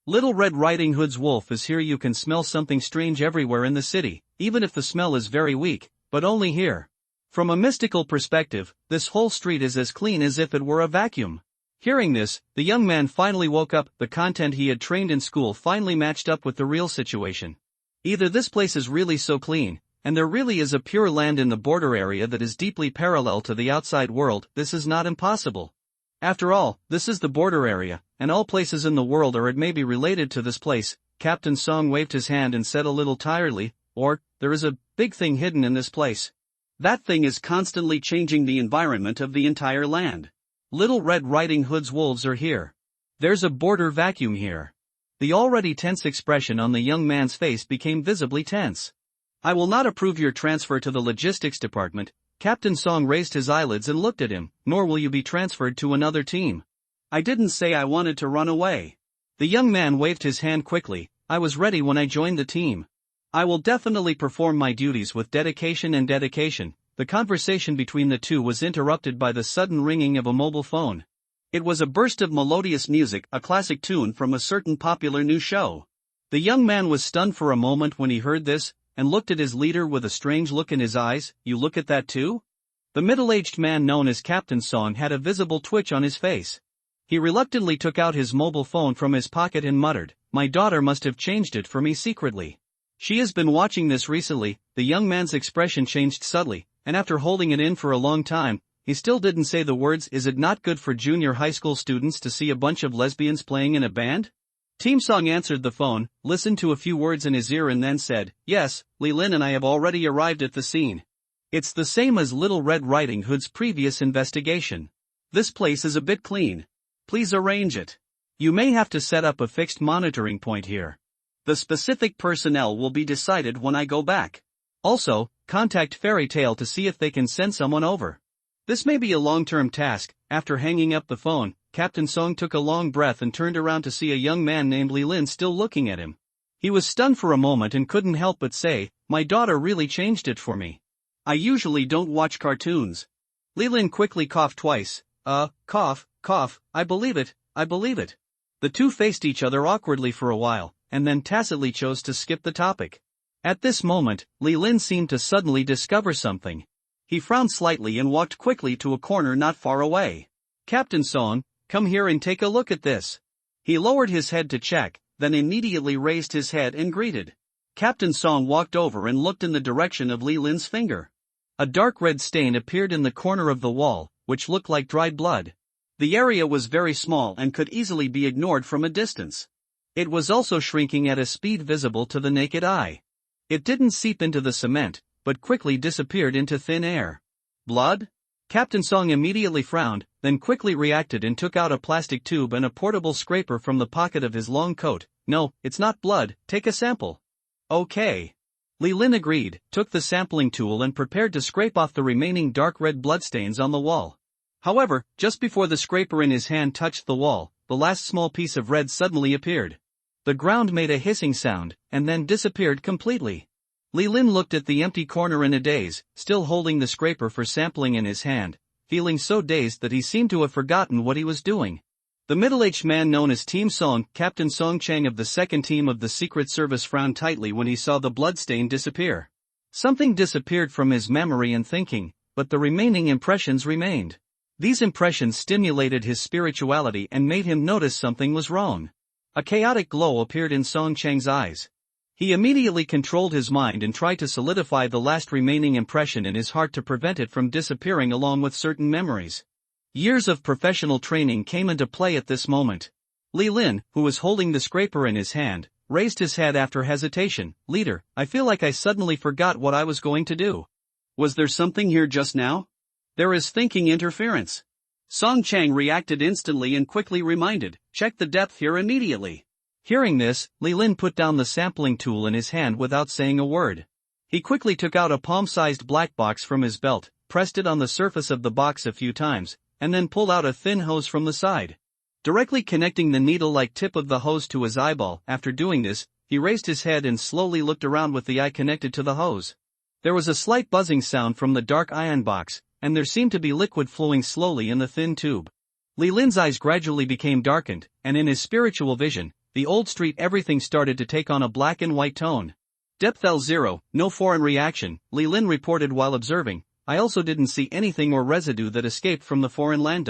Little Red Riding Hood's wolf is here. You can smell something strange everywhere in the city, even if the smell is very weak, but only here. From a mystical perspective, this whole street is as clean as if it were a vacuum. Hearing this, the young man finally woke up. The content he had trained in school finally matched up with the real situation. Either this place is really so clean, and there really is a pure land in the border area that is deeply parallel to the outside world. This is not impossible. After all, this is the border area, and all places in the world are maybe related to this place. Captain Song waved his hand and said a little tiredly, or, there is a big thing hidden in this place. That thing is constantly changing the environment of the entire land. Little Red Riding Hood's wolves are here. There's a border vacuum here. The already tense expression on the young man's face became visibly tense. I will not approve your transfer to the logistics department. Captain Song raised his eyelids and looked at him, nor will you be transferred to another team. I didn't say I wanted to run away. The young man waved his hand quickly. I was ready when I joined the team. I will definitely perform my duties with dedication and dedication. The conversation between the two was interrupted by the sudden ringing of a mobile phone. It was a burst of melodious music, a classic tune from a certain popular new show. The young man was stunned for a moment when he heard this, and looked at his leader with a strange look in his eyes. You look at that too? The middle-aged man known as Captain Song had a visible twitch on his face. He reluctantly took out his mobile phone from his pocket and muttered, my daughter must have changed it for me secretly. She has been watching this recently. The young man's expression changed subtly, and after holding it in for a long time, he still didn't say the words. Is it not good for junior high school students to see a bunch of lesbians playing in a band? Team Song answered the phone, listened to a few words in his ear and then said, yes, Li Lin and I have already arrived at the scene. It's the same as Little Red Riding Hood's previous investigation. This place is a bit clean. Please arrange it. You may have to set up a fixed monitoring point here. The specific personnel will be decided when I go back. Also, contact Fairy Tale to see if they can send someone over. This may be a long-term task. After hanging up the phone, Captain Song took a long breath and turned around to see a young man named Li Lin still looking at him. He was stunned for a moment and couldn't help but say, my daughter really changed it for me. I usually don't watch cartoons. Li Lin quickly coughed twice. Cough, I believe it. The two faced each other awkwardly for a while, and then tacitly chose to skip the topic. At this moment, Li Lin seemed to suddenly discover something. He frowned slightly and walked quickly to a corner not far away. Captain Song, come here and take a look at this. He lowered his head to check, then immediately raised his head and greeted. Captain Song walked over and looked in the direction of Li Lin's finger. A dark red stain appeared in the corner of the wall, which looked like dried blood. The area was very small and could easily be ignored from a distance. It was also shrinking at a speed visible to the naked eye. It didn't seep into the cement, but quickly disappeared into thin air. Blood? Captain Song immediately frowned, then quickly reacted and took out a plastic tube and a portable scraper from the pocket of his long coat. No, it's not blood, take a sample. Okay. Li Lin agreed, took the sampling tool and prepared to scrape off the remaining dark red bloodstains on the wall. However, just before the scraper in his hand touched the wall, the last small piece of red suddenly appeared. The ground made a hissing sound, and then disappeared completely. Li Lin looked at the empty corner in a daze, still holding the scraper for sampling in his hand, feeling so dazed that he seemed to have forgotten what he was doing. The middle-aged man known as Team Song, Captain Song Chang of the second team of the Secret Service, frowned tightly when he saw the bloodstain disappear. Something disappeared from his memory and thinking, but the remaining impressions remained. These impressions stimulated his spirituality and made him notice something was wrong. A chaotic glow appeared in Song Chang's eyes. He immediately controlled his mind and tried to solidify the last remaining impression in his heart to prevent it from disappearing along with certain memories. Years of professional training came into play at this moment. Li Lin, who was holding the scraper in his hand, raised his head after hesitation. Leader, I feel like I suddenly forgot what I was going to do. Was there something here just now? There is thinking interference. Song Chang reacted instantly and quickly reminded, check the depth here immediately. Hearing this, Li Lin put down the sampling tool in his hand without saying a word. He quickly took out a palm-sized black box from his belt, pressed it on the surface of the box a few times, and then pulled out a thin hose from the side. Directly connecting the needle-like tip of the hose to his eyeball. After doing this, He raised his head and slowly looked around with the eye connected to the hose. There was a slight buzzing sound from the dark iron box, and there seemed to be liquid flowing slowly in the thin tube. Li Lin's eyes gradually became darkened, and in his spiritual vision, the old street everything started to take on a black and white tone. Depth L0, no foreign reaction, Li Lin reported while observing. I also didn't see anything or residue that escaped from the foreign land.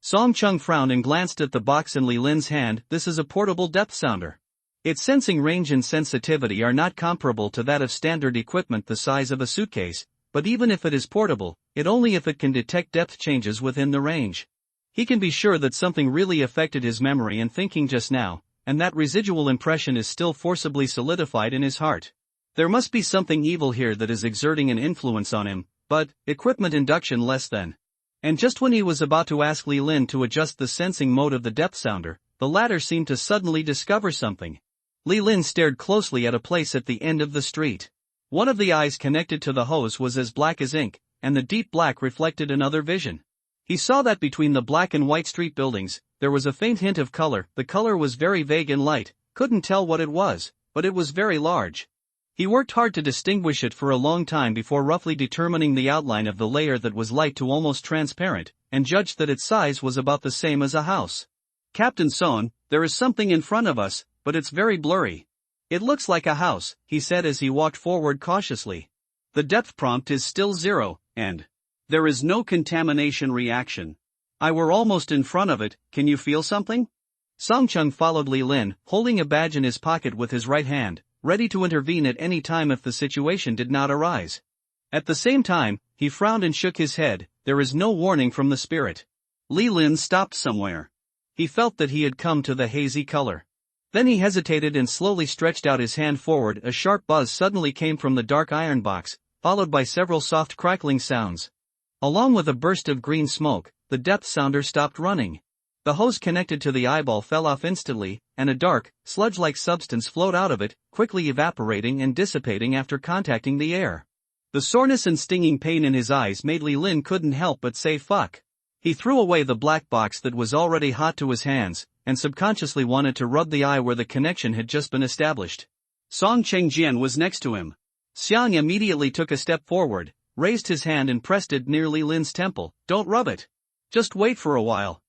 Song Chung frowned and glanced at the box in Li Lin's hand. This is a portable depth sounder. Its sensing range and sensitivity are not comparable to that of standard equipment the size of a suitcase, but even if it is portable, only if it can detect depth changes within the range. He can be sure that something really affected his memory and thinking just now, and that residual impression is still forcibly solidified in his heart. There must be something evil here that is exerting an influence on him, but, equipment induction less than. And just when he was about to ask Li Lin to adjust the sensing mode of the depth sounder, the latter seemed to suddenly discover something. Li Lin stared closely at a place at the end of the street. One of the eyes connected to the hose was as black as ink, and the deep black reflected another vision. He saw that between the black and white street buildings, there was a faint hint of color. The color was very vague and light, couldn't tell what it was, but it was very large. He worked hard to distinguish it for a long time before roughly determining the outline of the layer that was light to almost transparent, and judged that its size was about the same as a house. Captain Son, there is something in front of us, but it's very blurry. It looks like a house, he said as he walked forward cautiously. The depth prompt is still 0, and there is no contamination reaction. We're almost in front of it. Can you feel something? Song Chung followed Li Lin, holding a badge in his pocket with his right hand, ready to intervene at any time if the situation did not arise. At the same time, he frowned and shook his head. There is no warning from the spirit. Li Lin stopped somewhere. He felt that he had come to the hazy color. Then he hesitated and slowly stretched out his hand forward. A sharp buzz suddenly came from the dark iron box, followed by several soft crackling sounds. Along with a burst of green smoke, the depth sounder stopped running. The hose connected to the eyeball fell off instantly, and a dark, sludge-like substance flowed out of it, quickly evaporating and dissipating after contacting the air. The soreness and stinging pain in his eyes made Li Lin couldn't help but say fuck. He threw away the black box that was already hot to his hands, and subconsciously wanted to rub the eye where the connection had just been established. Song Chengjian was next to him. Xiang immediately took a step forward, raised his hand and pressed it near Li Lin's temple. Don't rub it. Just wait for a while.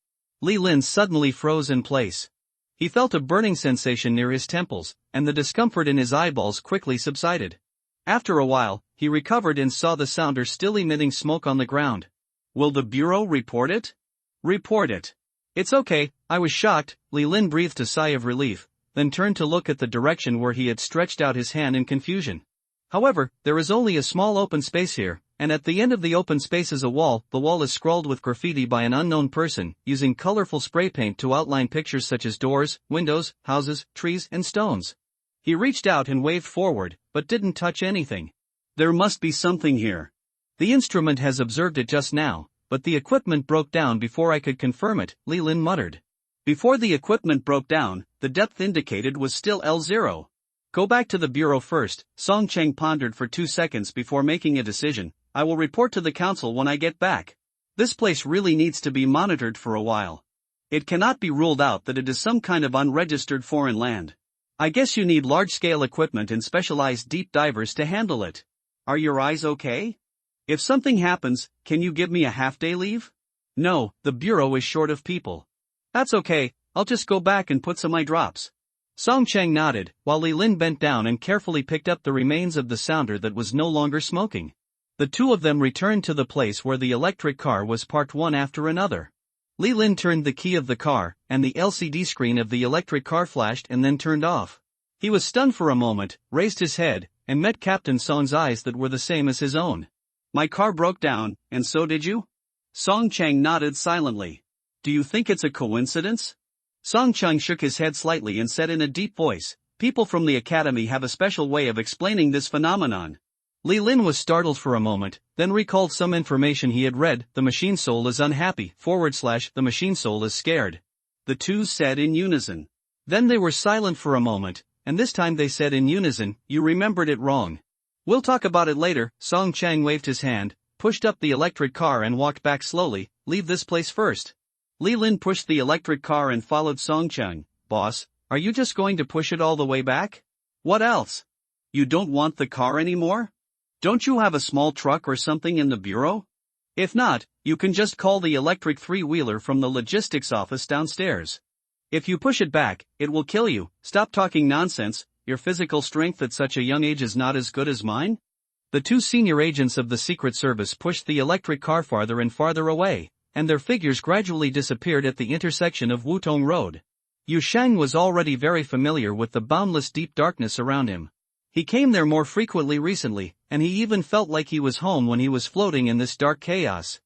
Li Lin suddenly froze in place. He felt a burning sensation near his temples, and the discomfort in his eyeballs quickly subsided. After a while, he recovered and saw the sounder still emitting smoke on the ground. Will the bureau report it? Report it. It's okay. I was shocked. Li Lin breathed a sigh of relief, then turned to look at the direction where he had stretched out his hand in confusion. However, there is only a small open space here, and at the end of the open space is a wall. The wall is scrawled with graffiti by an unknown person, using colorful spray paint to outline pictures such as doors, windows, houses, trees, and stones. He reached out and waved forward, but didn't touch anything. There must be something here. The instrument has observed it just now, but the equipment broke down before I could confirm it, Li Lin muttered. Before the equipment broke down, the depth indicated was still L0. Go back to the bureau first. Song Cheng pondered for 2 seconds before making a decision. I will report to the council when I get back. This place really needs to be monitored for a while. It cannot be ruled out that it is some kind of unregistered foreign land. I guess you need large-scale equipment and specialized deep divers to handle it. Are your eyes okay? If something happens, can you give me a half-day leave? No, the bureau is short of people. That's okay, I'll just go back and put some eye drops. Song Cheng nodded, while Li Lin bent down and carefully picked up the remains of the sounder that was no longer smoking. The two of them returned to the place where the electric car was parked one after another. Li Lin turned the key of the car, and the LCD screen of the electric car flashed and then turned off. He was stunned for a moment, raised his head, and met Captain Song's eyes that were the same as his own. My car broke down, and so did you? Song Cheng nodded silently. Do you think it's a coincidence? Song Cheng shook his head slightly and said in a deep voice, people from the academy have a special way of explaining this phenomenon. Li Lin was startled for a moment, then recalled some information he had read. The machine soul is unhappy, / the machine soul is scared. The two said in unison. Then they were silent for a moment, and this time they said in unison, you remembered it wrong. We'll talk about it later. Song Cheng waved his hand, pushed up the electric car and walked back slowly. Leave this place first. Li Lin pushed the electric car and followed Song Cheng. Boss, are you just going to push it all the way back? What else? You don't want the car anymore? Don't you have a small truck or something in the bureau? If not, you can just call the electric three-wheeler from the logistics office downstairs. If you push it back, it will kill you. Stop talking nonsense. Your physical strength at such a young age is not as good as mine? The two senior agents of the Secret Service pushed the electric car farther and farther away, and their figures gradually disappeared at the intersection of Wutong Road. Yu Shang was already very familiar with the boundless deep darkness around him. He came there more frequently recently, and he even felt like he was home when he was floating in this dark chaos.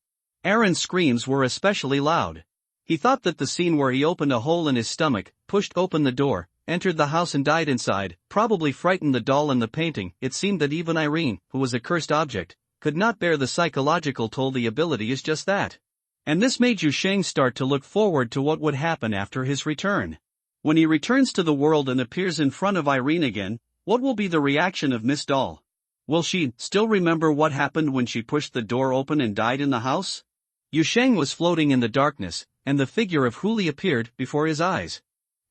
Aaron's screams were especially loud. He thought that the scene where he opened a hole in his stomach, pushed open the door, entered the house and died inside, probably frightened the doll and the painting. It seemed that even Irene, who was a cursed object, could not bear the psychological toll the ability is just that. And this made Yu Shang start to look forward to what would happen after his return. When he returns to the world and appears in front of Irene again, what will be the reaction of Miss Doll? Will she still remember what happened when she pushed the door open and died in the house? Yu Shang was floating in the darkness, and the figure of Huli appeared before his eyes.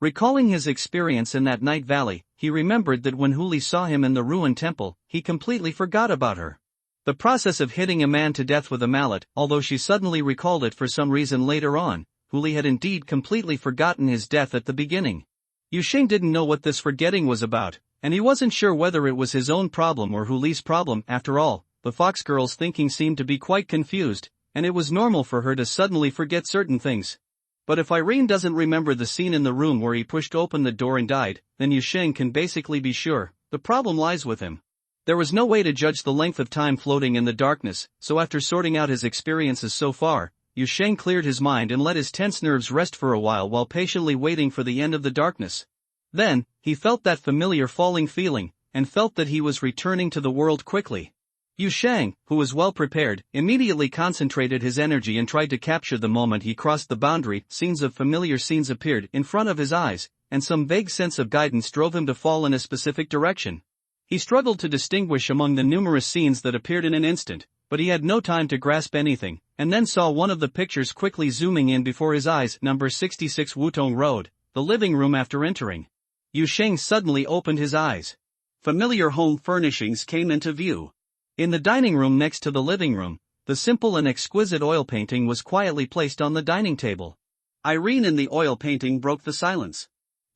Recalling his experience in that night valley, he remembered that when Huli saw him in the ruined temple, he completely forgot about her. The process of hitting a man to death with a mallet, although she suddenly recalled it for some reason later on, Huli had indeed completely forgotten his death at the beginning. Yu Shang didn't know what this forgetting was about, and he wasn't sure whether it was his own problem or Huli's problem. After all, the fox girl's thinking seemed to be quite confused, and it was normal for her to suddenly forget certain things. But if Irene doesn't remember the scene in the room where he pushed open the door and died, then Yu Shang can basically be sure the problem lies with him. There was no way to judge the length of time floating in the darkness, so after sorting out his experiences so far, Yu Shang cleared his mind and let his tense nerves rest for a while patiently waiting for the end of the darkness. Then, he felt that familiar falling feeling, and felt that he was returning to the world quickly. Yu Shang, who was well prepared, immediately concentrated his energy and tried to capture the moment he crossed the boundary. Scenes of familiar scenes appeared in front of his eyes, and some vague sense of guidance drove him to fall in a specific direction. He struggled to distinguish among the numerous scenes that appeared in an instant, but he had no time to grasp anything, and then saw one of the pictures quickly zooming in before his eyes. Number 66 Wutong Road, the living room. After entering, Yu Shang suddenly opened his eyes. Familiar home furnishings came into view. In the dining room next to the living room, the simple and exquisite oil painting was quietly placed on the dining table. Irene in the oil painting broke the silence.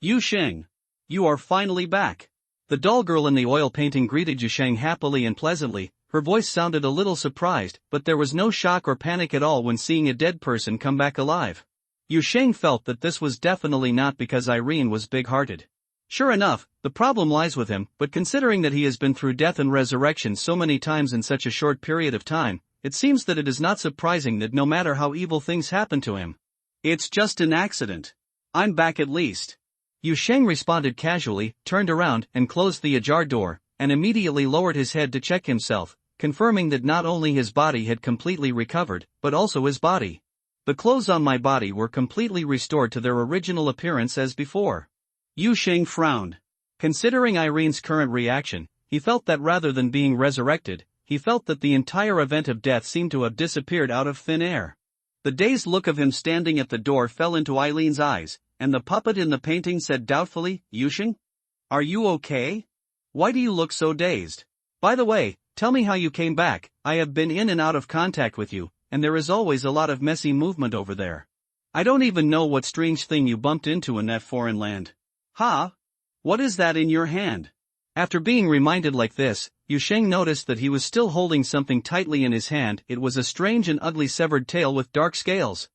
Yu Shang, you are finally back. The doll girl in the oil painting greeted Yu Shang happily and pleasantly. Her voice sounded a little surprised, but there was no shock or panic at all when seeing a dead person come back alive. Yu Shang felt that this was definitely not because Irene was big-hearted. Sure enough, the problem lies with him, but considering that he has been through death and resurrection so many times in such a short period of time, it seems that it is not surprising that no matter how evil things happen to him, it's just an accident. I'm back at least. Yu Shang responded casually, turned around and closed the ajar door, and immediately lowered his head to check himself, confirming that not only his body had completely recovered, but also his body. The clothes on my body were completely restored to their original appearance as before. Yu Shang frowned. Considering Irene's current reaction, he felt that rather than being resurrected, he felt that the entire event of death seemed to have disappeared out of thin air. The dazed look of him standing at the door fell into Eileen's eyes, and the puppet in the painting said doubtfully, Yu Shang? Are you okay? Why do you look so dazed? By the way, tell me how you came back. I have been in and out of contact with you, and there is always a lot of messy movement over there. I don't even know what strange thing you bumped into in that foreign land. Ha! What is that in your hand? After being reminded like this, Yu Shang noticed that he was still holding something tightly in his hand. It was a strange and ugly severed tail with dark scales.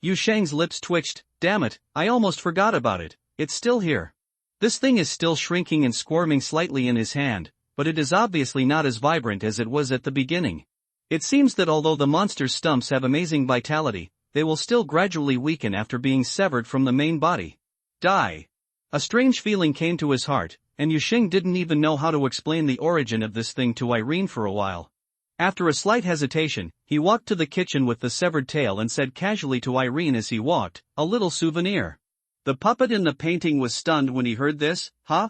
Yu Shang's lips twitched. Damn it, I almost forgot about it. It's still here. This thing is still shrinking and squirming slightly in his hand, but it is obviously not as vibrant as it was at the beginning. It seems that although the monster's stumps have amazing vitality, they will still gradually weaken after being severed from the main body. Die. A strange feeling came to his heart, and Yu Shang didn't even know how to explain the origin of this thing to Irene for a while. After a slight hesitation, he walked to the kitchen with the severed tail and said casually to Irene as he walked, a little souvenir. The puppet in the painting was stunned when he heard this. Huh?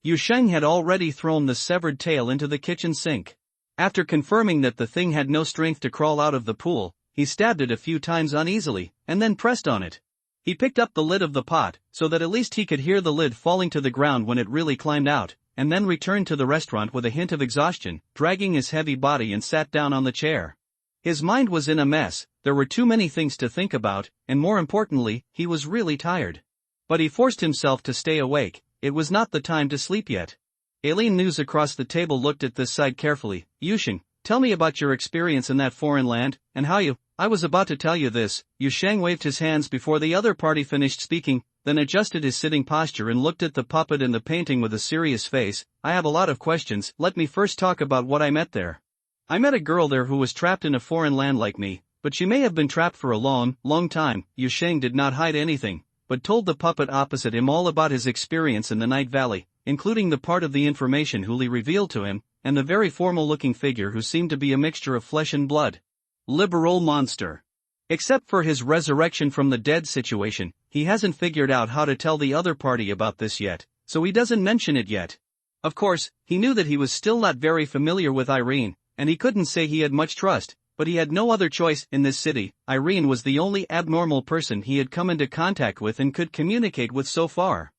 Yu Shang had already thrown the severed tail into the kitchen sink. After confirming that the thing had no strength to crawl out of the pool, he stabbed it a few times uneasily, and then pressed on it. He picked up the lid of the pot, so that at least he could hear the lid falling to the ground when it really climbed out, and then returned to the restaurant with a hint of exhaustion, dragging his heavy body and sat down on the chair. His mind was in a mess, there were too many things to think about, and more importantly, he was really tired. But he forced himself to stay awake, it was not the time to sleep yet. Aileen News across the table looked at this side carefully. Yusheng, tell me about your experience in that foreign land, and how you— I was about to tell you this. Yusheng waved his hands before the other party finished speaking, then adjusted his sitting posture and looked at the puppet in the painting with a serious face. I have a lot of questions, let me first talk about what I met there. I met a girl there who was trapped in a foreign land like me, but she may have been trapped for a long time. Yusheng did not hide anything, but told the puppet opposite him all about his experience in the Night Valley, including the part of the information Huli revealed to him, and the very formal-looking figure who seemed to be a mixture of flesh and blood. Liberal monster. Except for his resurrection from the dead situation, he hasn't figured out how to tell the other party about this yet, so he doesn't mention it yet. Of course, he knew that he was still not very familiar with Irene, and he couldn't say he had much trust, but he had no other choice in this city. Irene was the only abnormal person he had come into contact with and could communicate with so far.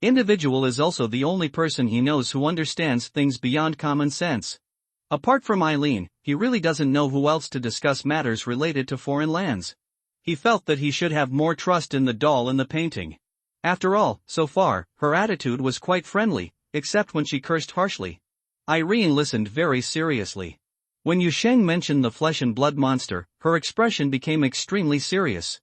Individual is also the only person he knows who understands things beyond common sense. Apart from Eileen, he really doesn't know who else to discuss matters related to foreign lands. He felt that he should have more trust in the doll in the painting. After all, so far, her attitude was quite friendly, except when she cursed harshly. Irene listened very seriously. When Yusheng mentioned the flesh and blood monster, her expression became extremely serious.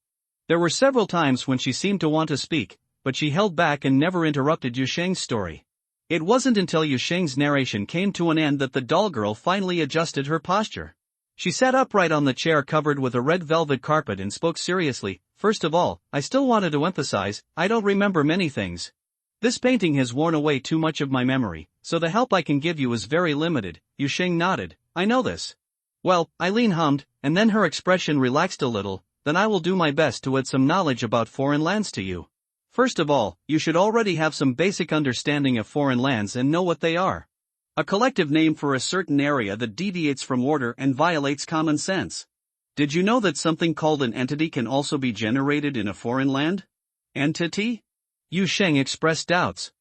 There were several times when she seemed to want to speak, but she held back and never interrupted Yusheng's story. It wasn't until Yusheng's narration came to an end that the doll girl finally adjusted her posture. She sat upright on the chair covered with a red velvet carpet and spoke seriously. First of all, I still wanted to emphasize, I don't remember many things. This painting has worn away too much of my memory, so the help I can give you is very limited. Yusheng nodded. I know this. Well, Eileen hummed, and then her expression relaxed a little. Then I will do my best to add some knowledge about foreign lands to you. First of all, you should already have some basic understanding of foreign lands and know what they are. A collective name for a certain area that deviates from order and violates common sense. Did you know that something called an entity can also be generated in a foreign land? Entity? Yusheng expressed doubts.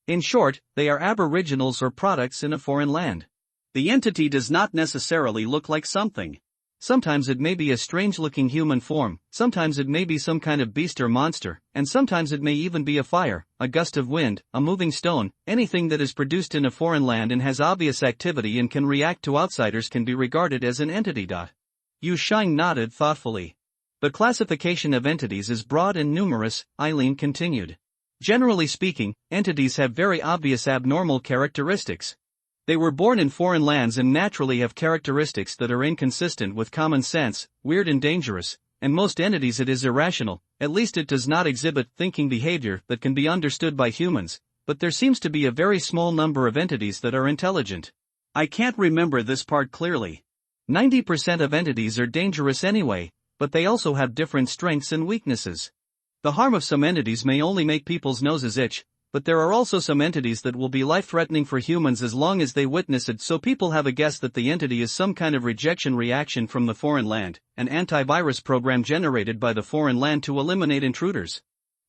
In short, they are aboriginals or products in a foreign land. The entity does not necessarily look like something. Sometimes it may be a strange-looking human form, sometimes it may be some kind of beast or monster, and sometimes it may even be a fire, a gust of wind, a moving stone. Anything that is produced in a foreign land and has obvious activity and can react to outsiders can be regarded as an entity. Yusheng nodded thoughtfully. The classification of entities is broad and numerous, Eileen continued. Generally speaking, entities have very obvious abnormal characteristics. They were born in foreign lands and naturally have characteristics that are inconsistent with common sense, weird and dangerous, and most entities it is irrational, at least it does not exhibit thinking behavior that can be understood by humans, but there seems to be a very small number of entities that are intelligent. I can't remember this part clearly. 90% of entities are dangerous anyway, but they also have different strengths and weaknesses. The harm of some entities may only make people's noses itch, but there are also some entities that will be life-threatening for humans as long as they witness it, so people have a guess that the entity is some kind of rejection reaction from the foreign land, an antivirus program generated by the foreign land to eliminate intruders.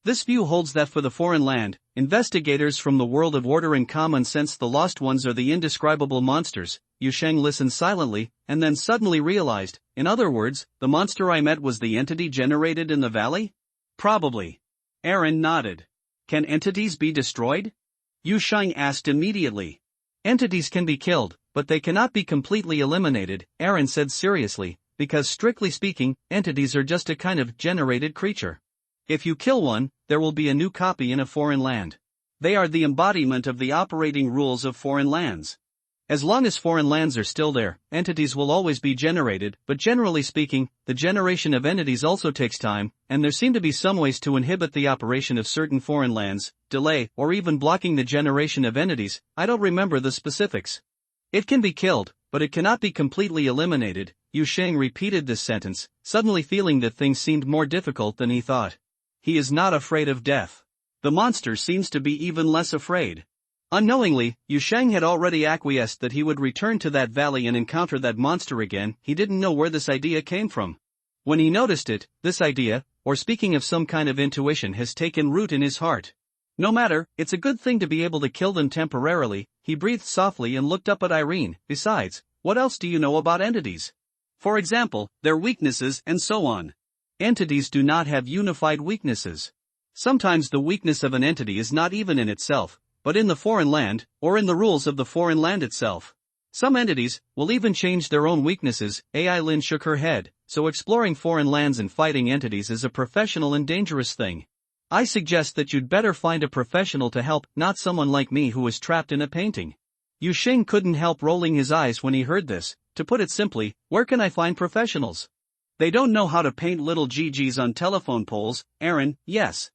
This view holds that for the foreign land, investigators from the world of order and common sense, the lost ones are the indescribable monsters. Yusheng listened silently, and then suddenly realized, in other words, the monster I met was the entity generated in the valley? Probably. Aaron nodded. Can entities be destroyed? Yusheng asked immediately. Entities can be killed, but they cannot be completely eliminated, Aaron said seriously, because strictly speaking, entities are just a kind of generated creature. If you kill one, there will be a new copy in a foreign land. They are the embodiment of the operating rules of foreign lands. As long as foreign lands are still there, entities will always be generated, but generally speaking, the generation of entities also takes time, and there seem to be some ways to inhibit the operation of certain foreign lands, delay, or even blocking the generation of entities. I don't remember the specifics. It can be killed, but it cannot be completely eliminated. Yusheng repeated this sentence, suddenly feeling that things seemed more difficult than he thought. He is not afraid of death. The monster seems to be even less afraid. Unknowingly, Yusheng had already acquiesced that he would return to that valley and encounter that monster again. He didn't know where this idea came from. When he noticed it, this idea, or speaking of some kind of intuition, has taken root in his heart. No matter, it's a good thing to be able to kill them temporarily. He breathed softly and looked up at Irene. Besides, what else do you know about entities? For example, their weaknesses and so on. Entities do not have unified weaknesses. Sometimes the weakness of an entity is not even in itself, but in the foreign land, or in the rules of the foreign land itself. Some entities will even change their own weaknesses. Lin shook her head. So exploring foreign lands and fighting entities is a professional and dangerous thing. I suggest that you'd better find a professional to help, not someone like me who is trapped in a painting. Yu Sheng couldn't help rolling his eyes when he heard this. To put it simply, where can I find professionals? They don't know how to paint little GGs on telephone poles. Aaron, yes.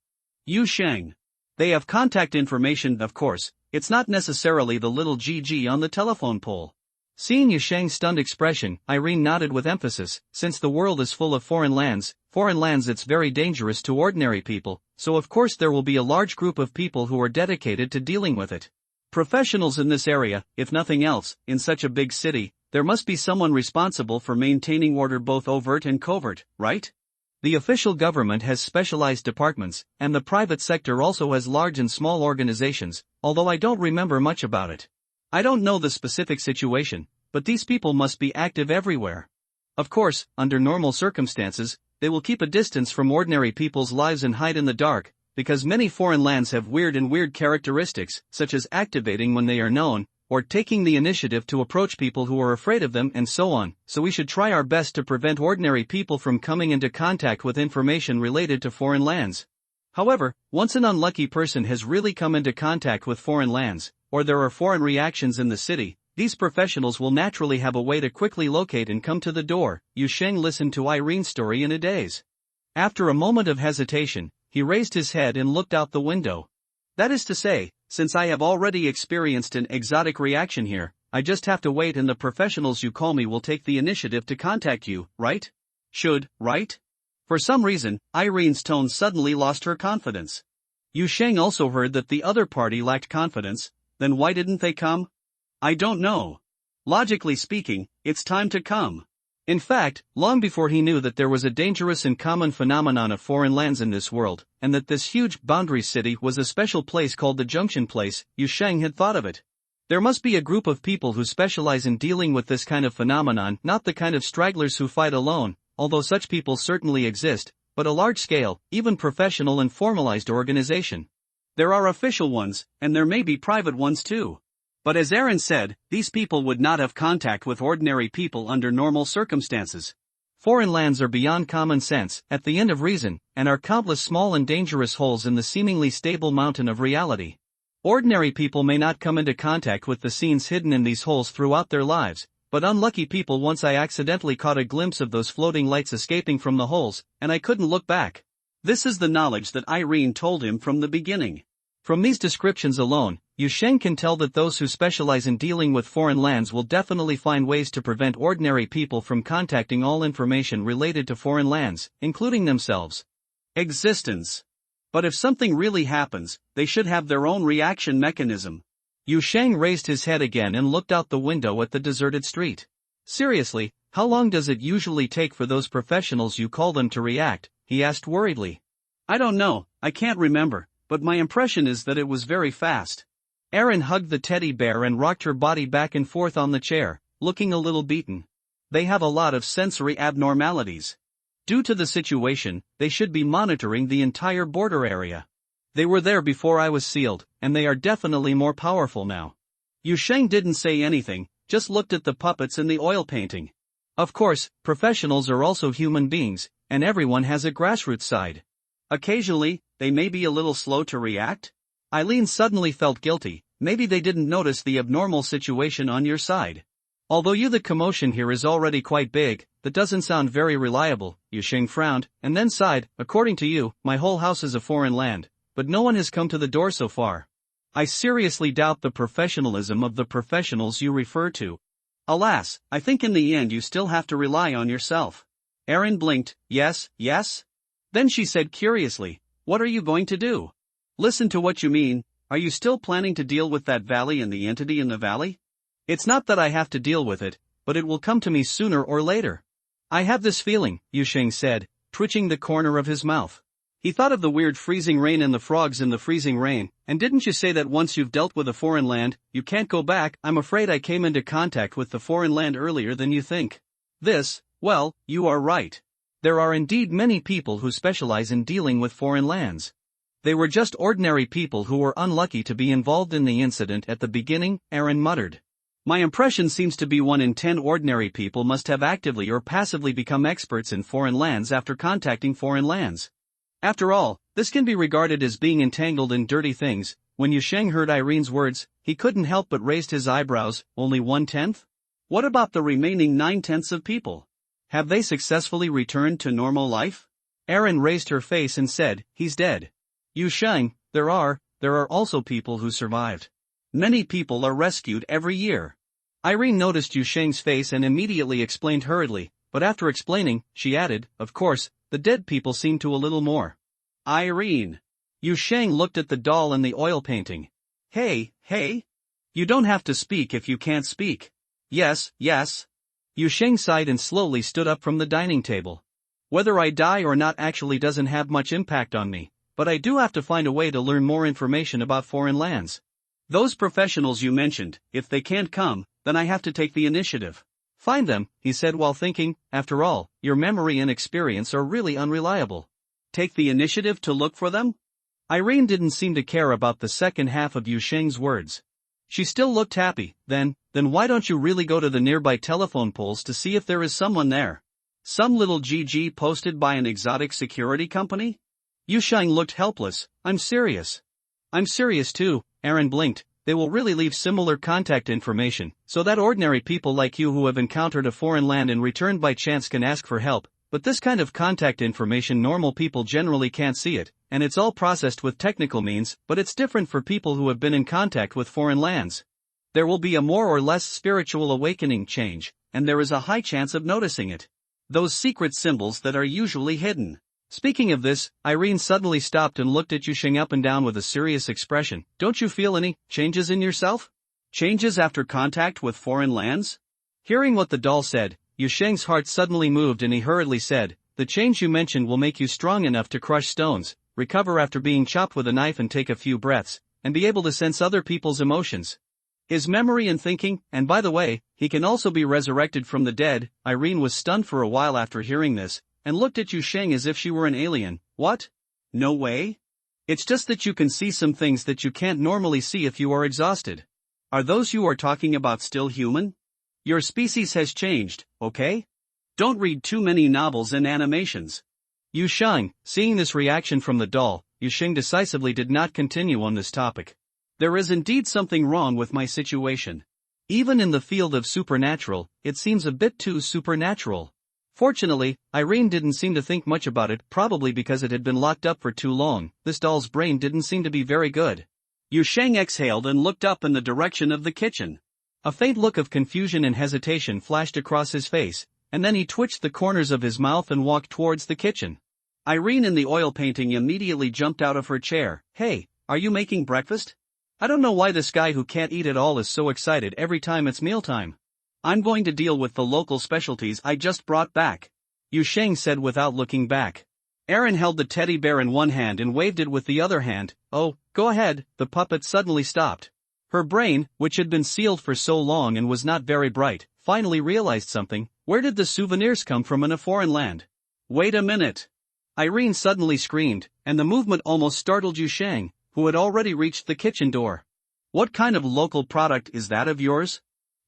Yu Sheng. They have contact information, of course. It's not necessarily the little GG on the telephone pole. Seeing Yu Sheng's stunned expression, Irene nodded with emphasis. Since the world is full of foreign lands, it's very dangerous to ordinary people, so of course there will be a large group of people who are dedicated to dealing with it. Professionals in this area, if nothing else, in such a big city, there must be someone responsible for maintaining order, both overt and covert, right? The official government has specialized departments, and the private sector also has large and small organizations, although I don't remember much about it. I don't know the specific situation, but these people must be active everywhere. Of course, under normal circumstances, they will keep a distance from ordinary people's lives and hide in the dark, because many foreign lands have weird characteristics, such as activating when they are known, or taking the initiative to approach people who are afraid of them and so on, so we should try our best to prevent ordinary people from coming into contact with information related to foreign lands. However, once an unlucky person has really come into contact with foreign lands, or there are foreign reactions in the city, these professionals will naturally have a way to quickly locate and come to the door. Yu Sheng listened to Irene's story in a daze. After a moment of hesitation, he raised his head and looked out the window. That is to say, since I have already experienced an exotic reaction here, I just have to wait and the professionals you call me will take the initiative to contact you, right? Right? For some reason, Irene's tone suddenly lost her confidence. Yu Sheng also heard that the other party lacked confidence. Then why didn't they come? I don't know. Logically speaking, it's time to come. In fact, long before he knew that there was a dangerous and common phenomenon of foreign lands in this world, and that this huge boundary city was a special place called the Junction Place, Yu Sheng had thought of it. There must be a group of people who specialize in dealing with this kind of phenomenon, not the kind of stragglers who fight alone, although such people certainly exist, but a large-scale, even professional and formalized organization. There are official ones, and there may be private ones too. But as Aaron said, these people would not have contact with ordinary people under normal circumstances. Foreign lands are beyond common sense, at the end of reason, and are countless small and dangerous holes in the seemingly stable mountain of reality. Ordinary people may not come into contact with the scenes hidden in these holes throughout their lives, but unlucky people. Once I accidentally caught a glimpse of those floating lights escaping from the holes, and I couldn't look back. This is the knowledge that Irene told him from the beginning. From these descriptions alone, Yu Sheng can tell that those who specialize in dealing with foreign lands will definitely find ways to prevent ordinary people from contacting all information related to foreign lands, including themselves. Existence. But if something really happens, they should have their own reaction mechanism. Yu Sheng raised his head again and looked out the window at the deserted street. Seriously, how long does it usually take for those professionals you call them to react? He asked worriedly. I don't know, I can't remember, but my impression is that it was very fast. Erin hugged the teddy bear and rocked her body back and forth on the chair, looking a little beaten. They have a lot of sensory abnormalities. Due to the situation, they should be monitoring the entire border area. They were there before I was sealed, and they are definitely more powerful now. Yu Sheng didn't say anything, just looked at the puppets and the oil painting. Of course, professionals are also human beings, and everyone has a grassroots side. Occasionally, they may be a little slow to react. Eileen suddenly felt guilty. Maybe they didn't notice the abnormal situation on your side. Although the commotion here is already quite big, that doesn't sound very reliable. Yu Sheng frowned, and then sighed. According to you, my whole house is a foreign land, but no one has come to the door so far. I seriously doubt the professionalism of the professionals you refer to. Alas, I think in the end you still have to rely on yourself. Erin blinked. Yes? Then she said curiously, what are you going to do? Listen to what you mean. Are you still planning to deal with that valley and the entity in the valley? It's not that I have to deal with it, but it will come to me sooner or later. I have this feeling, Yu Sheng said, twitching the corner of his mouth. He thought of the weird freezing rain and the frogs in the freezing rain, and didn't you say that once you've dealt with a foreign land, you can't go back? I'm afraid I came into contact with the foreign land earlier than you think. Well, you are right. There are indeed many people who specialize in dealing with foreign lands. They were just ordinary people who were unlucky to be involved in the incident at the beginning, Aaron muttered. My impression seems to be 1 in 10 ordinary people must have actively or passively become experts in foreign lands after contacting foreign lands. After all, this can be regarded as being entangled in dirty things. When Yusheng heard Irene's words, he couldn't help but raised his eyebrows. Only 1/10? What about the remaining 9/10 of people? Have they successfully returned to normal life? Aaron raised her face and said, he's dead. Yusheng, there are also people who survived. Many people are rescued every year. Irene noticed Yusheng's face and immediately explained hurriedly, but after explaining, she added, of course, the dead people seem to a little more. Irene. Yusheng looked at the doll and the oil painting. Hey. You don't have to speak if you can't speak. Yes. Yusheng sighed and slowly stood up from the dining table. Whether I die or not actually doesn't have much impact on me, but I do have to find a way to learn more information about foreign lands. Those professionals you mentioned, if they can't come, then I have to take the initiative. Find them, he said while thinking, after all, your memory and experience are really unreliable. Take the initiative to look for them? Irene didn't seem to care about the second half of Yusheng's words. She still looked happy. Then why don't you really go to the nearby telephone poles to see if there is someone there? Some little GG posted by an exotic security company? Yusheng looked helpless. I'm serious. I'm serious too, Aaron blinked. They will really leave similar contact information, so that ordinary people like you who have encountered a foreign land and returned by chance can ask for help, but this kind of contact information normal people generally can't see it, and it's all processed with technical means, but it's different for people who have been in contact with foreign lands. There will be a more or less spiritual awakening change, and there is a high chance of noticing it. Those secret symbols that are usually hidden. Speaking of this, Irene suddenly stopped and looked at Yusheng up and down with a serious expression. Don't you feel any changes in yourself? Changes after contact with foreign lands? Hearing what the doll said, Yusheng's heart suddenly moved and he hurriedly said, the change you mentioned will make you strong enough to crush stones, recover after being chopped with a knife and take a few breaths, and be able to sense other people's emotions. His memory and thinking, and by the way, he can also be resurrected from the dead. Irene was stunned for a while after hearing this, and looked at Yusheng as if she were an alien. What? No way? It's just that you can see some things that you can't normally see if you are exhausted. Are those you are talking about still human? Your species has changed, okay? Don't read too many novels and animations. Yusheng, seeing this reaction from the doll, Yusheng decisively did not continue on this topic. There is indeed something wrong with my situation. Even in the field of supernatural, it seems a bit too supernatural. Fortunately, Irene didn't seem to think much about it, probably because it had been locked up for too long. This doll's brain didn't seem to be very good. Yusheng exhaled and looked up in the direction of the kitchen. A faint look of confusion and hesitation flashed across his face, and then he twitched the corners of his mouth and walked towards the kitchen. Irene in the oil painting immediately jumped out of her chair. Hey, are you making breakfast? I don't know why this guy who can't eat at all is so excited every time it's mealtime. I'm going to deal with the local specialties I just brought back, Yusheng said without looking back. Aaron held the teddy bear in one hand and waved it with the other hand. Oh, go ahead, the puppet suddenly stopped. Her brain, which had been sealed for so long and was not very bright, finally realized something. Where did the souvenirs come from in a foreign land? Wait a minute. Irene suddenly screamed, and the movement almost startled Yusheng, who had already reached the kitchen door. What kind of local product is that of yours?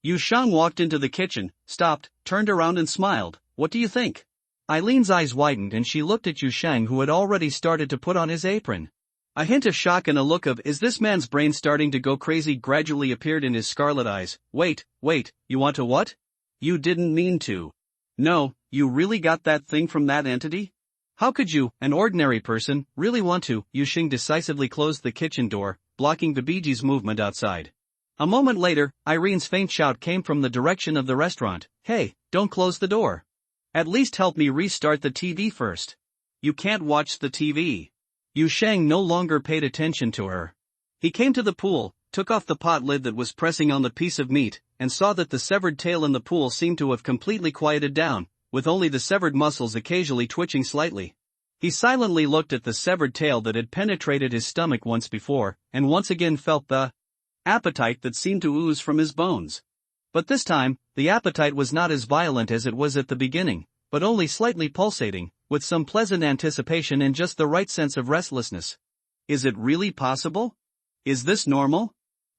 Yusheng walked into the kitchen, stopped, turned around and smiled. What do you think? Eileen's eyes widened and she looked at Yusheng, who had already started to put on his apron. A hint of shock and a look of, is this man's brain starting to go crazy, gradually appeared in his scarlet eyes. Wait, you want to what? You didn't mean to. No, you really got that thing from that entity? How could you, an ordinary person, really want to? Yusheng decisively closed the kitchen door, blocking Babiji's movement outside. A moment later, Irene's faint shout came from the direction of the restaurant. Hey, don't close the door. At least help me restart the TV first. You can't watch the TV. Yusheng no longer paid attention to her. He came to the pool, took off the pot lid that was pressing on the piece of meat, and saw that the severed tail in the pool seemed to have completely quieted down, with only the severed muscles occasionally twitching slightly. He silently looked at the severed tail that had penetrated his stomach once before, and once again felt the appetite that seemed to ooze from his bones. But this time, the appetite was not as violent as it was at the beginning, but only slightly pulsating, with some pleasant anticipation and just the right sense of restlessness. Is it really possible? Is this normal?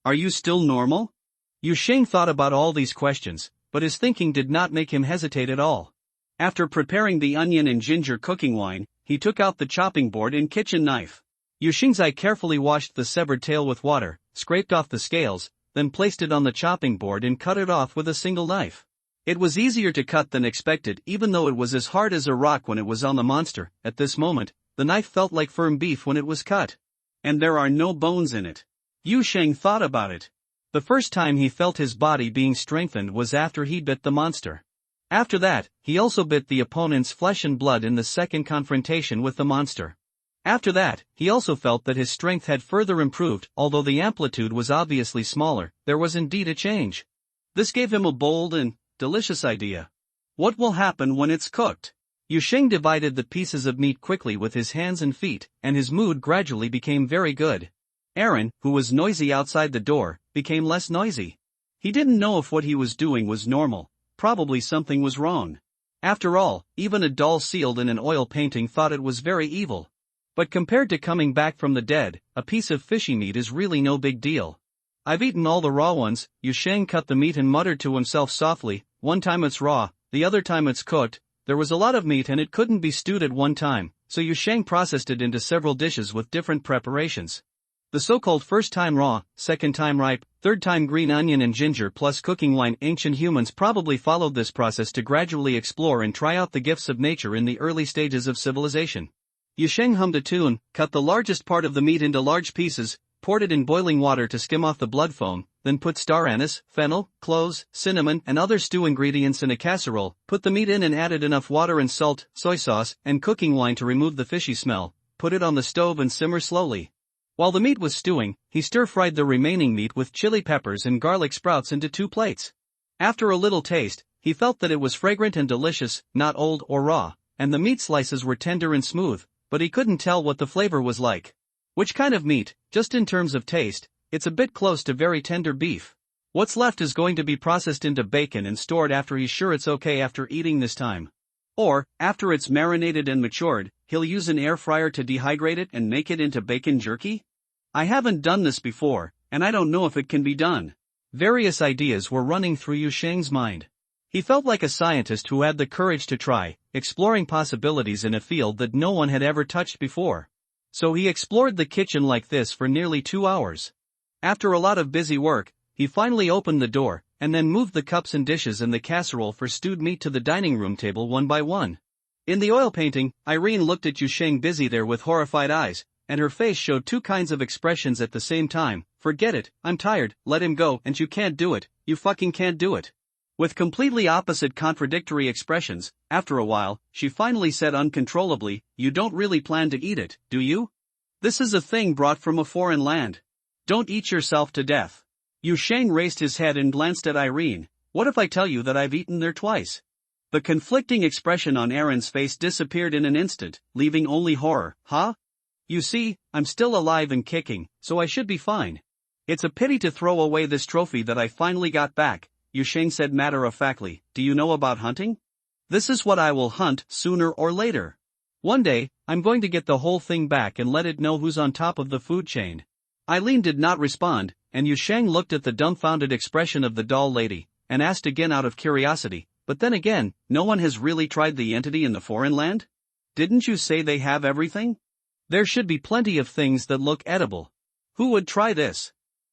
Are you still normal? Yu Sheng thought about all these questions, but his thinking did not make him hesitate at all. After preparing the onion and ginger cooking wine, he took out the chopping board and kitchen knife. Yu Sheng's eye carefully washed the severed tail with water, scraped off the scales, then placed it on the chopping board and cut it off with a single knife. It was easier to cut than expected, even though it was as hard as a rock when it was on the monster. At this moment, the knife felt like firm beef when it was cut. And there are no bones in it. Yu Sheng thought about it. The first time he felt his body being strengthened was after he bit the monster. After that, he also bit the opponent's flesh and blood in the second confrontation with the monster. After that, he also felt that his strength had further improved. Although the amplitude was obviously smaller, there was indeed a change. This gave him a bold and delicious idea. What will happen when it's cooked? Yu Sheng divided the pieces of meat quickly with his hands and feet, and his mood gradually became very good. Aaron, who was noisy outside the door, became less noisy. He didn't know if what he was doing was normal. Probably something was wrong. After all, even a doll sealed in an oil painting thought it was very evil. But compared to coming back from the dead, a piece of fishy meat is really no big deal. I've eaten all the raw ones. Yu Sheng cut the meat and muttered to himself softly, one time it's raw, the other time it's cooked. There was a lot of meat and it couldn't be stewed at one time, so Yu Sheng processed it into several dishes with different preparations. The so-called first time raw, second time ripe, third time green onion and ginger plus cooking wine. Ancient humans probably followed this process to gradually explore and try out the gifts of nature in the early stages of civilization. Yu Sheng hummed a tune, cut the largest part of the meat into large pieces, poured it in boiling water to skim off the blood foam, then put star anise, fennel, cloves, cinnamon and other stew ingredients in a casserole, put the meat in and added enough water and salt, soy sauce, and cooking wine to remove the fishy smell, put it on the stove and simmer slowly. While the meat was stewing, he stir-fried the remaining meat with chili peppers and garlic sprouts into 2 plates. After a little taste, he felt that it was fragrant and delicious, not old or raw, and the meat slices were tender and smooth, but he couldn't tell what the flavor was like. Which kind of meat? Just in terms of taste, it's a bit close to very tender beef. What's left is going to be processed into bacon and stored after he's sure it's okay after eating this time. Or, after it's marinated and matured, he'll use an air fryer to dehydrate it and make it into bacon jerky? I haven't done this before, and I don't know if it can be done. Various ideas were running through Yu Sheng's mind. He felt like a scientist who had the courage to try, exploring possibilities in a field that no one had ever touched before. So he explored the kitchen like this for nearly 2 hours. After a lot of busy work, he finally opened the door, and then moved the cups and dishes and the casserole for stewed meat to the dining room table one by one. In the oil painting, Irene looked at Yu Sheng busy there with horrified eyes, and her face showed 2 kinds of expressions at the same time. Forget it, I'm tired, let him go, and you can't do it, you fucking can't do it. With completely opposite contradictory expressions, after a while, she finally said uncontrollably, you don't really plan to eat it, do you? This is a thing brought from a foreign land. Don't eat yourself to death. Yu Sheng raised his head and glanced at Irene. What if I tell you that I've eaten there twice? The conflicting expression on Aaron's face disappeared in an instant, leaving only horror. Huh? You see, I'm still alive and kicking, so I should be fine. It's a pity to throw away this trophy that I finally got back, Yu Sheng said matter-of-factly. Do you know about hunting? This is what I will hunt, sooner or later. One day, I'm going to get the whole thing back and let it know who's on top of the food chain. Eileen did not respond, and Yu Sheng looked at the dumbfounded expression of the doll lady, and asked again out of curiosity, but then again, no one has really tried the entity in the foreign land? Didn't you say they have everything? There should be plenty of things that look edible. Who would try this?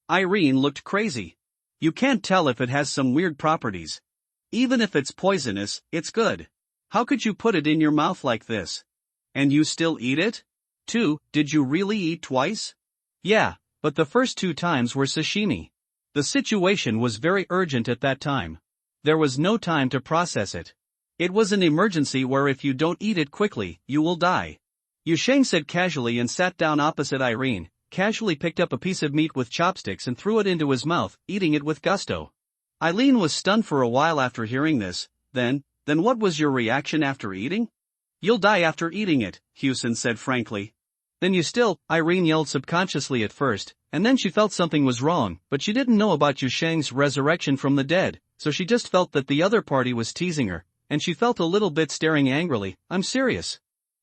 Irene looked crazy. You can't tell if it has some weird properties. Even if it's poisonous, it's good. How could you put it in your mouth like this? And you still eat it? 2, did you really eat twice? Yeah, but the first 2 times were sashimi. The situation was very urgent at that time. There was no time to process it. It was an emergency where if you don't eat it quickly, you will die. Yu Sheng said casually and sat down opposite Irene, casually picked up a piece of meat with chopsticks and threw it into his mouth, eating it with gusto. Eileen was stunned for a while after hearing this. Then what was your reaction after eating? You'll die after eating it, Houston said frankly. Then you still, Irene yelled subconsciously at first, and then she felt something was wrong, but she didn't know about Yu Shang's resurrection from the dead, so she just felt that the other party was teasing her, and she felt a little bit staring angrily. I'm serious.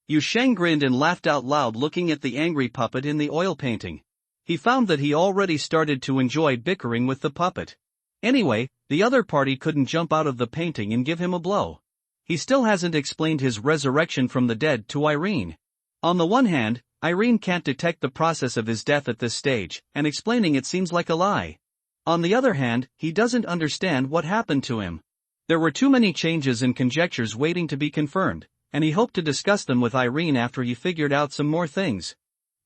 Yu Shang grinned and laughed out loud looking at the angry puppet in the oil painting. He found that he already started to enjoy bickering with the puppet. Anyway, the other party couldn't jump out of the painting and give him a blow. He still hasn't explained his resurrection from the dead to Irene. On the one hand, Irene can't detect the process of his death at this stage, and explaining it seems like a lie. On the other hand, he doesn't understand what happened to him. There were too many changes and conjectures waiting to be confirmed, and he hoped to discuss them with Irene after he figured out some more things.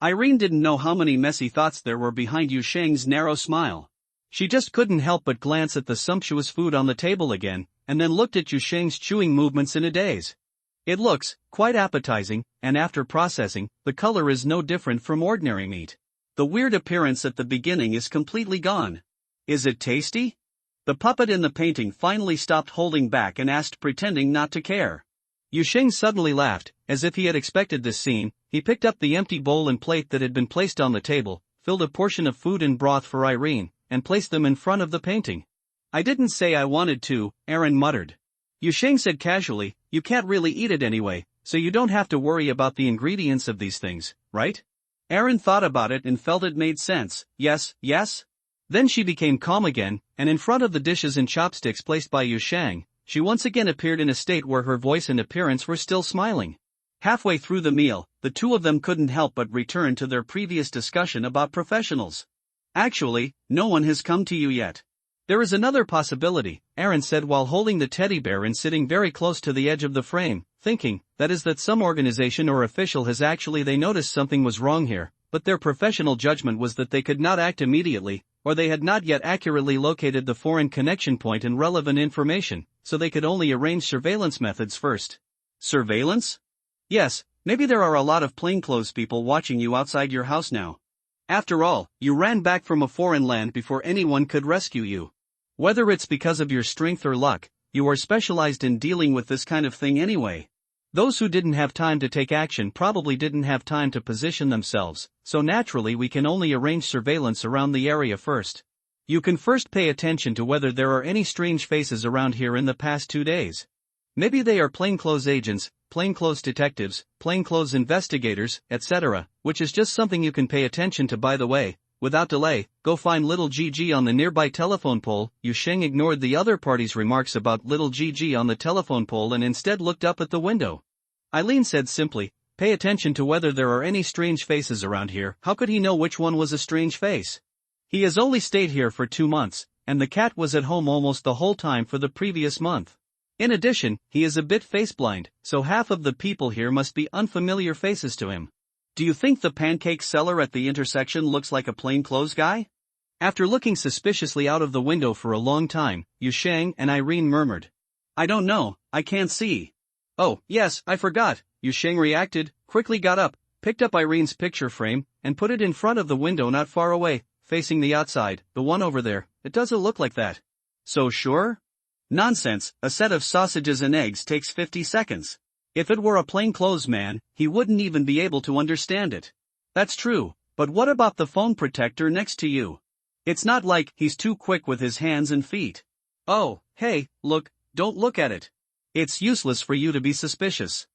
Irene didn't know how many messy thoughts there were behind Yu Shang's narrow smile. She just couldn't help but glance at the sumptuous food on the table again, and then looked at Yu Shang's chewing movements in a daze. It looks quite appetizing, and after processing, the color is no different from ordinary meat. The weird appearance at the beginning is completely gone. Is it tasty? The puppet in the painting finally stopped holding back and asked, pretending not to care. Yu Shang suddenly laughed, as if he had expected this scene. He picked up the empty bowl and plate that had been placed on the table, filled a portion of food and broth for Irene, and placed them in front of the painting. I didn't say I wanted to, Aaron muttered. Yu Shang said casually, you can't really eat it anyway, so you don't have to worry about the ingredients of these things, right? Aaron thought about it and felt it made sense. Yes. Then she became calm again, and in front of the dishes and chopsticks placed by Yu Shang, she once again appeared in a state where her voice and appearance were still smiling. Halfway through the meal, the two of them couldn't help but return to their previous discussion about professionals. Actually, no one has come to you yet. There is another possibility, Aaron said while holding the teddy bear and sitting very close to the edge of the frame, thinking, that is that some organization or official has they noticed something was wrong here, but their professional judgment was that they could not act immediately, or they had not yet accurately located the foreign connection point and relevant information, so they could only arrange surveillance methods first. Surveillance? Yes, maybe there are a lot of plainclothes people watching you outside your house now. After all, you ran back from a foreign land before anyone could rescue you. Whether it's because of your strength or luck, you are specialized in dealing with this kind of thing anyway. Those who didn't have time to take action probably didn't have time to position themselves, so naturally we can only arrange surveillance around the area first. You can first pay attention to whether there are any strange faces around here in the past 2 days. Maybe they are plainclothes agents, plainclothes detectives, plainclothes investigators, etc., which is just something you can pay attention to. By the way, without delay, go find little Gigi on the nearby telephone pole. Yu Sheng ignored the other party's remarks about little Gigi on the telephone pole and instead looked up at the window. Eileen said simply, pay attention to whether there are any strange faces around here. How could he know which one was a strange face? He has only stayed here for 2 months, and the cat was at home almost the whole time for the previous month. In addition, he is a bit face-blind, so half of the people here must be unfamiliar faces to him. Do you think the pancake seller at the intersection looks like a plainclothes guy? After looking suspiciously out of the window for a long time, Yu Shang and Irene murmured. I don't know, I can't see. Oh, yes, I forgot, Yu Shang reacted, quickly got up, picked up Irene's picture frame, and put it in front of the window not far away, facing the outside. The one over there, it doesn't look like that. So sure? Nonsense, a set of sausages and eggs takes 50 seconds. If it were a plainclothes man, he wouldn't even be able to understand it. That's true, but what about the phone protector next to you? It's not like he's too quick with his hands and feet. Oh, hey, look, don't look at it. It's useless for you to be suspicious.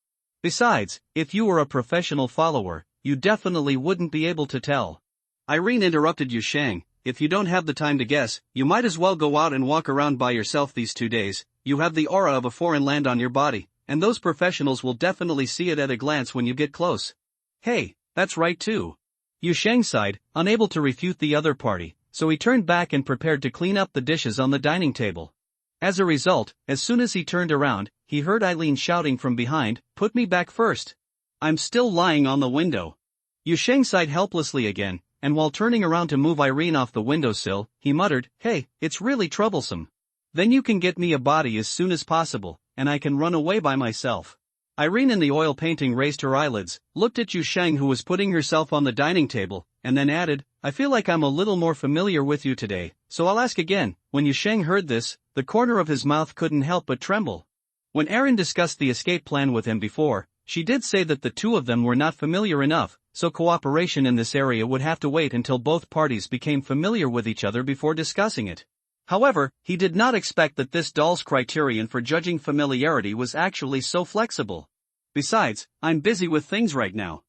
Besides, if you were a professional follower, you definitely wouldn't be able to tell. Irene interrupted Yu Shang. If you don't have the time to guess, you might as well go out and walk around by yourself these 2 days. You have the aura of a foreign land on your body, and those professionals will definitely see it at a glance when you get close. Hey, that's right too. Yu Shang sighed, unable to refute the other party, so he turned back and prepared to clean up the dishes on the dining table. As a result, as soon as he turned around, he heard Eileen shouting from behind, "Put me back first. I'm still lying on the window." Yu Shang sighed helplessly again, and while turning around to move Irene off the windowsill, he muttered, "Hey, it's really troublesome. Then you can get me a body as soon as possible, and I can run away by myself." Irene in the oil painting raised her eyelids, looked at Yu Shang who was putting herself on the dining table, and then added, "I feel like I'm a little more familiar with you today, so I'll ask again." When Yu Shang heard this, the corner of his mouth couldn't help but tremble. When Aaron discussed the escape plan with him before, She did say that the two of them were not familiar enough, so cooperation in this area would have to wait until both parties became familiar with each other before discussing it. However, he did not expect that this doll's criterion for judging familiarity was actually so flexible. Besides, I'm busy with things right now.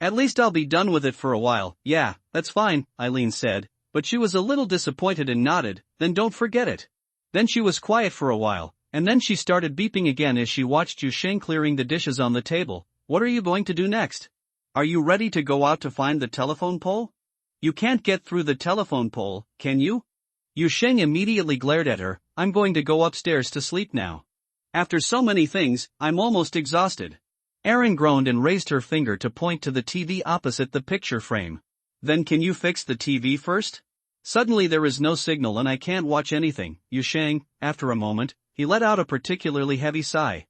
At least I'll be done with it for a while. Yeah, that's fine, Eileen said, but she was a little disappointed and nodded. Then don't forget it. Then she was quiet for a while, and then she started beeping again as she watched Yusheng clearing the dishes on the table. What are you going to do next? Are you ready to go out to find the telephone pole? You can't get through the telephone pole, can you? Yusheng immediately glared at her. I'm going to go upstairs to sleep now. After so many things, I'm almost exhausted. Erin groaned and raised her finger to point to the TV opposite the picture frame. Then can you fix the TV first? Suddenly there is no signal and I can't watch anything. Yusheng, after a moment, he let out a particularly heavy sigh.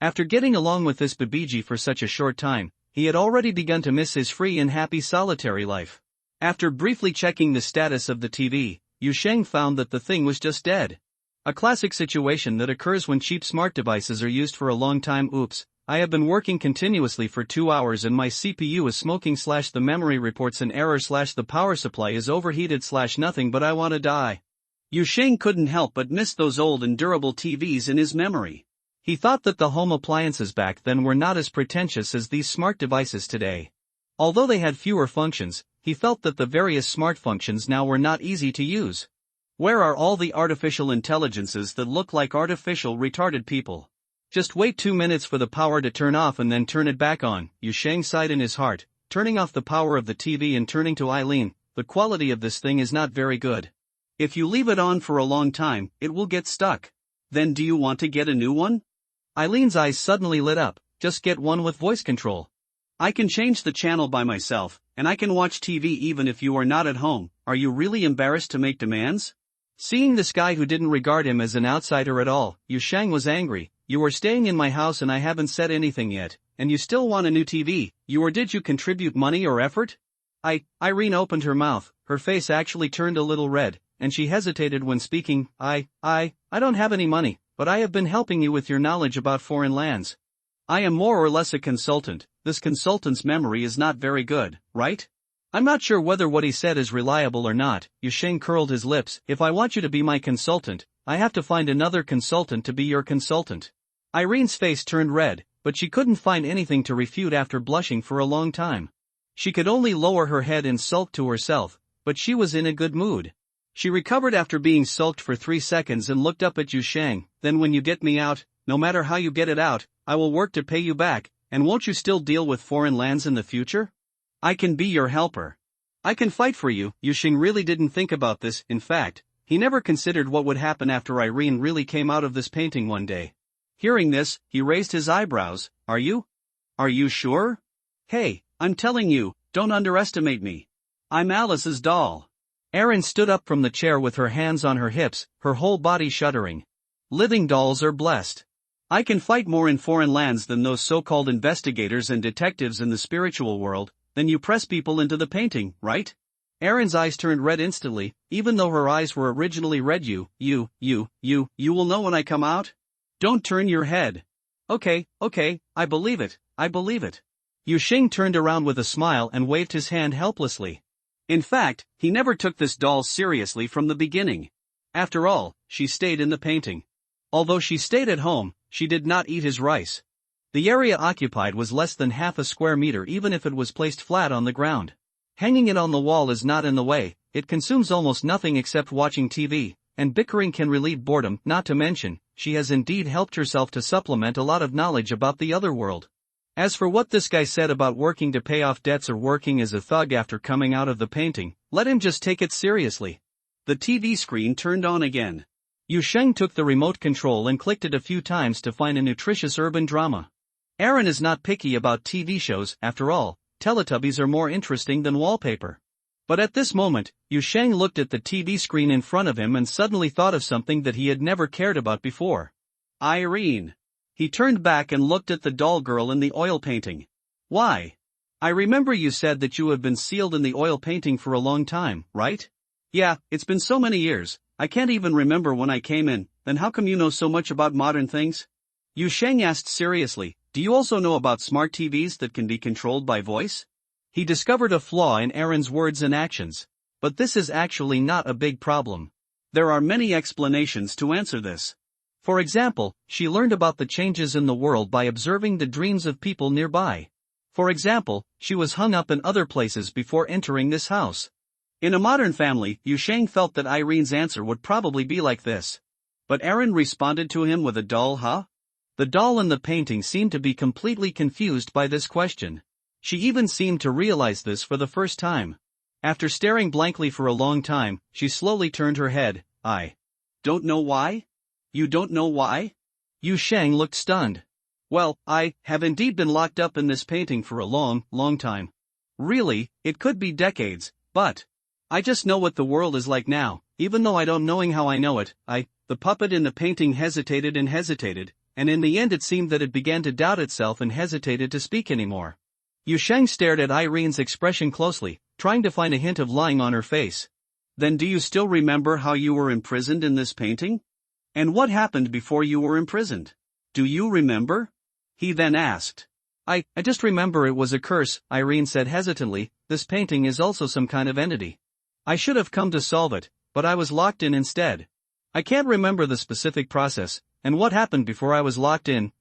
After getting along with this Babiji for such a short time, he had already begun to miss his free and happy solitary life. After briefly checking the status of the TV, Yusheng found that the thing was just dead. A classic situation that occurs when cheap smart devices are used for a long time. Oops, I have been working continuously for 2 hours and my CPU is smoking / the memory reports an error / the power supply is overheated / nothing but I wanna die. Yusheng couldn't help but miss those old and durable TVs in his memory. He thought that the home appliances back then were not as pretentious as these smart devices today. Although they had fewer functions, he felt that the various smart functions now were not easy to use. Where are all the artificial intelligences that look like artificial retarded people? Just wait 2 minutes for the power to turn off and then turn it back on, Yusheng sighed in his heart, turning off the power of the TV and turning to Eileen. The quality of this thing is not very good. If you leave it on for a long time, it will get stuck. Then do you want to get a new one? Eileen's eyes suddenly lit up. Just get one with voice control. I can change the channel by myself, and I can watch TV even if you are not at home. Are you really embarrassed to make demands? Seeing this guy who didn't regard him as an outsider at all, Yusheng was angry. You are staying in my house and I haven't said anything yet, and you still want a new TV. Did you contribute money or effort? Irene opened her mouth, her face actually turned a little red, and she hesitated when speaking. I don't have any money, but I have been helping you with your knowledge about foreign lands. I am more or less a consultant. This consultant's memory is not very good, right? I'm not sure whether what he said is reliable or not. Yusheng curled his lips. If I want you to be my consultant, I have to find another consultant to be your consultant. Irene's face turned red, but she couldn't find anything to refute after blushing for a long time. She could only lower her head and sulk to herself, but she was in a good mood. She recovered after being sulked for 3 seconds and looked up at Yusheng. Then when you get me out, no matter how you get it out, I will work to pay you back, and won't you still deal with foreign lands in the future? I can be your helper. I can fight for you. Yusheng really didn't think about this. In fact, he never considered what would happen after Irene really came out of this painting one day. Hearing this, he raised his eyebrows. Are you? Are you sure? Hey, I'm telling you, don't underestimate me. I'm Alice's doll. Erin stood up from the chair with her hands on her hips, her whole body shuddering. Living dolls are blessed. I can fight more in foreign lands than those so-called investigators and detectives in the spiritual world. Then you press people into the painting, right? Erin's eyes turned red instantly, even though her eyes were originally red. You will know when I come out? Don't turn your head. Okay, I believe it. Yusheng turned around with a smile and waved his hand helplessly. In fact, he never took this doll seriously from the beginning. After all, she stayed in the painting. Although she stayed at home, she did not eat his rice. The area occupied was less than half a square meter even if it was placed flat on the ground. Hanging it on the wall is not in the way, it consumes almost nothing except watching TV, and bickering can relieve boredom. Not to mention, she has indeed helped herself to supplement a lot of knowledge about the other world. As for what this guy said about working to pay off debts or working as a thug after coming out of the painting, let him just take it seriously. The TV screen turned on again. Yusheng took the remote control and clicked it a few times to find a nutritious urban drama. Erin is not picky about TV shows. After all, Teletubbies are more interesting than wallpaper. But at this moment, Yusheng looked at the TV screen in front of him and suddenly thought of something that he had never cared about before. Irene. He turned back and looked at the doll girl in the oil painting. Why? I remember you said that you have been sealed in the oil painting for a long time, right? Yeah, it's been so many years, I can't even remember when I came in. Then how come you know so much about modern things? Yusheng asked seriously, Do you also know about smart TVs that can be controlled by voice? He discovered a flaw in Erin's words and actions. But this is actually not a big problem. There are many explanations to answer this. For example, she learned about the changes in the world by observing the dreams of people nearby. For example, she was hung up in other places before entering this house. In a modern family, Yusheng felt that Irene's answer would probably be like this. But Erin responded to him with a dull huh? The doll in the painting seemed to be completely confused by this question. She even seemed to realize this for the first time. After staring blankly for a long time, she slowly turned her head. I don't know why? You don't know why? Yusheng looked stunned. Well, I have indeed been locked up in this painting for a long, long time. Really, it could be decades, but I just know what the world is like now, even though I don't knowing how I know it. The puppet in the painting hesitated, and in the end it seemed that it began to doubt itself and hesitated to speak anymore. Yusheng stared at Irene's expression closely, trying to find a hint of lying on her face. Then do you still remember how you were imprisoned in this painting? And what happened before you were imprisoned? Do you remember? He then asked. I just remember it was a curse, Irene said hesitantly. This painting is also some kind of entity. I should have come to solve it, but I was locked in instead. I can't remember the specific process, and what happened before I was locked in.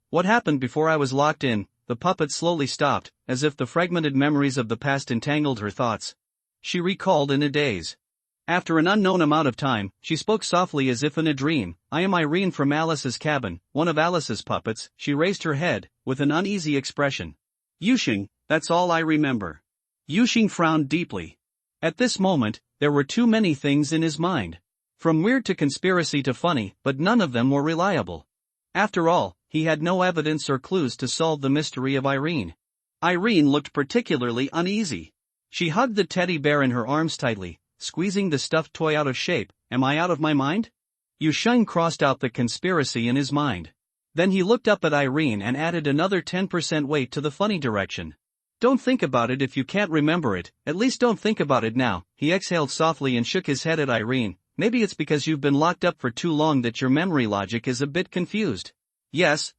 The puppet slowly stopped, as if the fragmented memories of the past entangled her thoughts. She recalled in a daze. After an unknown amount of time, she spoke softly as if in a dream. I am Irene from Alice's cabin, one of Alice's puppets. She raised her head, with an uneasy expression. Yusheng, that's all I remember. Yusheng frowned deeply. At this moment, there were too many things in his mind. From weird to conspiracy to funny, but none of them were reliable. After all, he had no evidence or clues to solve the mystery of Irene. Irene looked particularly uneasy. She hugged the teddy bear in her arms tightly, squeezing the stuffed toy out of shape. Am I out of my mind? Yusheng crossed out the conspiracy in his mind. Then he looked up at Irene and added another 10% weight to the funny direction. Don't think about it if you can't remember it, at least don't think about it now. He exhaled softly and shook his head at Irene. Maybe it's because you've been locked up for too long that your memory logic is a bit confused. Yes.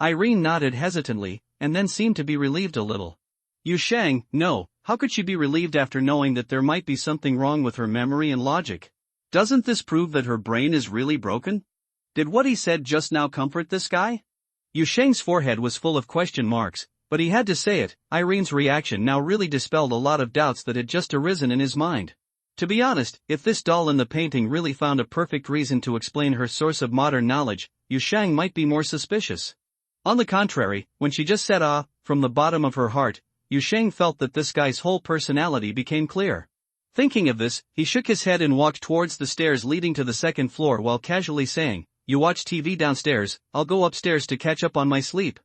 Irene nodded hesitantly, and then seemed to be relieved a little. Yusheng, no, how could she be relieved after knowing that there might be something wrong with her memory and logic? Doesn't this prove that her brain is really broken? Did what he said just now comfort this guy? Yusheng's forehead was full of question marks, but he had to say it. Irene's reaction now really dispelled a lot of doubts that had just arisen in his mind. To be honest, if this doll in the painting really found a perfect reason to explain her source of modern knowledge, Yusheng might be more suspicious. On the contrary, when she just said ah, from the bottom of her heart, Yusheng felt that this guy's whole personality became clear. Thinking of this, he shook his head and walked towards the stairs leading to the second floor while casually saying, You watch TV downstairs, I'll go upstairs to catch up on my sleep.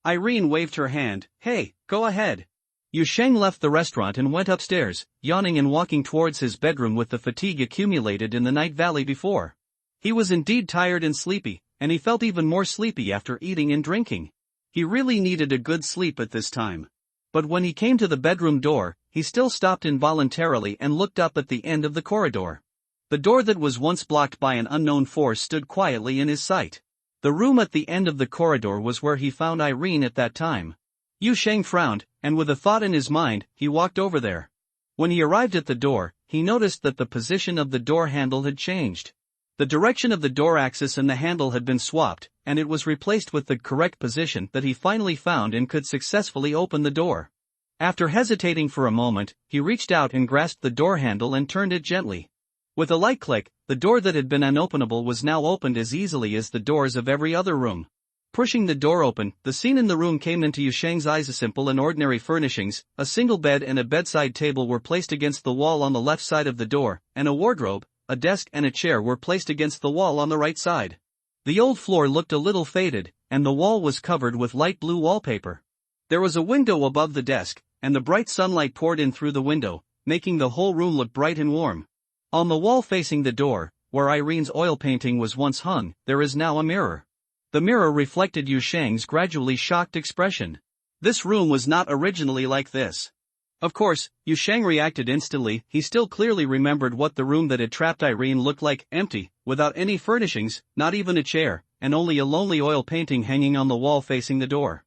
Irene waved her hand. Hey, go ahead. Yusheng left the restaurant and went upstairs, yawning and walking towards his bedroom with the fatigue accumulated in the night valley before. He was indeed tired and sleepy, and he felt even more sleepy after eating and drinking. He really needed a good sleep at this time. But when he came to the bedroom door, he still stopped involuntarily and looked up at the end of the corridor. The door that was once blocked by an unknown force stood quietly in his sight. The room at the end of the corridor was where he found Irene at that time. Yusheng frowned, and with a thought in his mind, he walked over there. When he arrived at the door, he noticed that the position of the door handle had changed. The direction of the door axis and the handle had been swapped, and it was replaced with the correct position that he finally found and could successfully open the door. After hesitating for a moment, he reached out and grasped the door handle and turned it gently. With a light click, the door that had been unopenable was now opened as easily as the doors of every other room. Pushing the door open, the scene in the room came into Yusheng's eyes. Simple and ordinary furnishings, a single bed and a bedside table were placed against the wall on the left side of the door, and a wardrobe, a desk and a chair were placed against the wall on the right side. The old floor looked a little faded, and the wall was covered with light blue wallpaper. There was a window above the desk, and the bright sunlight poured in through the window, making the whole room look bright and warm. On the wall facing the door, where Irene's oil painting was once hung, there is now a mirror. The mirror reflected Yusheng's gradually shocked expression. This room was not originally like this. Of course, Yusheng reacted instantly. He still clearly remembered what the room that had trapped Irene looked like, empty, without any furnishings, not even a chair, and only a lonely oil painting hanging on the wall facing the door.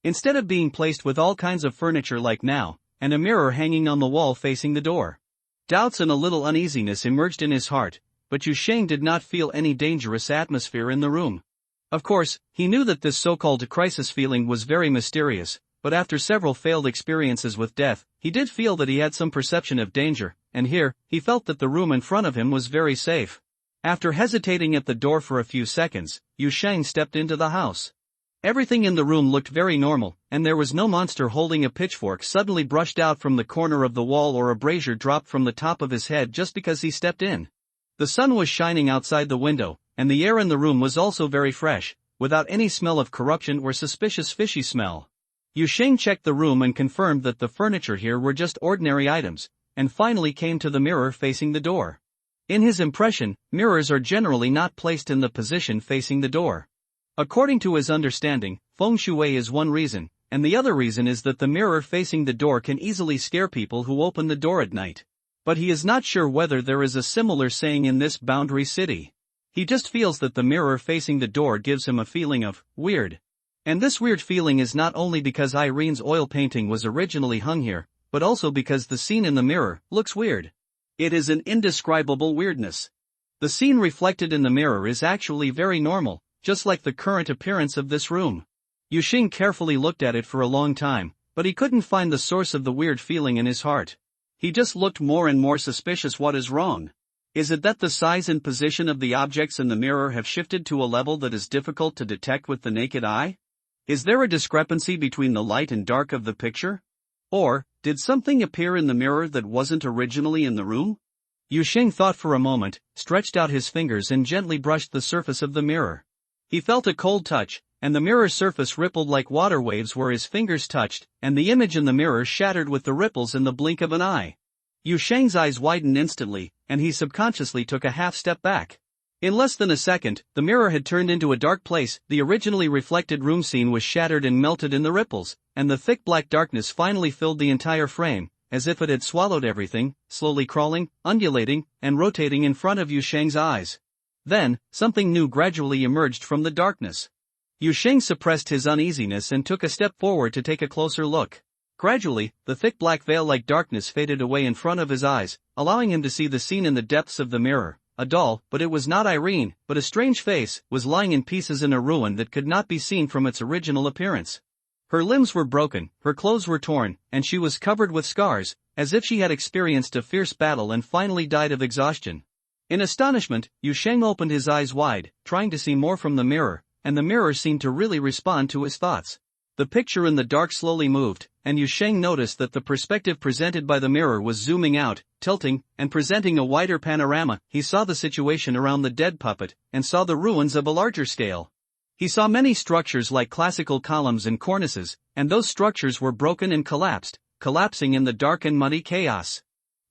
Instead of being placed with all kinds of furniture like now, and a mirror hanging on the wall facing the door. Doubts and a little uneasiness emerged in his heart, but Yu Sheng did not feel any dangerous atmosphere in the room. Of course, he knew that this so-called crisis feeling was very mysterious, but after several failed experiences with death, he did feel that he had some perception of danger, and here, he felt that the room in front of him was very safe. After hesitating at the door for a few seconds, Yu Sheng stepped into the house. Everything in the room looked very normal, and there was no monster holding a pitchfork suddenly brushed out from the corner of the wall or a brazier dropped from the top of his head just because he stepped in. The sun was shining outside the window, and the air in the room was also very fresh, without any smell of corruption or suspicious fishy smell. Yu Sheng checked the room and confirmed that the furniture here were just ordinary items, and finally came to the mirror facing the door. In his impression, mirrors are generally not placed in the position facing the door. According to his understanding, feng shui is one reason, and the other reason is that the mirror facing the door can easily scare people who open the door at night. But he is not sure whether there is a similar saying in this boundary city. He just feels that the mirror facing the door gives him a feeling of weird. And this weird feeling is not only because Irene's oil painting was originally hung here, but also because the scene in the mirror looks weird. It is an indescribable weirdness. The scene reflected in the mirror is actually very normal, just like the current appearance of this room. Yu Sheng carefully looked at it for a long time, but he couldn't find the source of the weird feeling in his heart. He just looked more and more suspicious. What is wrong? Is it that the size and position of the objects in the mirror have shifted to a level that is difficult to detect with the naked eye? Is there a discrepancy between the light and dark of the picture? Or, did something appear in the mirror that wasn't originally in the room? Yu Sheng thought for a moment, stretched out his fingers and gently brushed the surface of the mirror. He felt a cold touch, and the mirror surface rippled like water waves where his fingers touched, and the image in the mirror shattered with the ripples in the blink of an eye. Yu Sheng's eyes widened instantly, and he subconsciously took a half step back. In less than a second, the mirror had turned into a dark place, the originally reflected room scene was shattered and melted in the ripples, and the thick black darkness finally filled the entire frame, as if it had swallowed everything, slowly crawling, undulating, and rotating in front of Yu Sheng's eyes. Then, something new gradually emerged from the darkness. Yu Sheng suppressed his uneasiness and took a step forward to take a closer look. Gradually, the thick black veil-like darkness faded away in front of his eyes, allowing him to see the scene in the depths of the mirror. A doll, but it was not Irene, but a strange face, was lying in pieces in a ruin that could not be seen from its original appearance. Her limbs were broken, her clothes were torn, and she was covered with scars, as if she had experienced a fierce battle and finally died of exhaustion. In astonishment, Yu Sheng opened his eyes wide, trying to see more from the mirror, and the mirror seemed to really respond to his thoughts. The picture in the dark slowly moved, and Yu Sheng noticed that the perspective presented by the mirror was zooming out, tilting, and presenting a wider panorama. He saw the situation around the dead puppet, and saw the ruins of a larger scale. He saw many structures like classical columns and cornices, and those structures were broken and collapsed, collapsing in the dark and muddy chaos.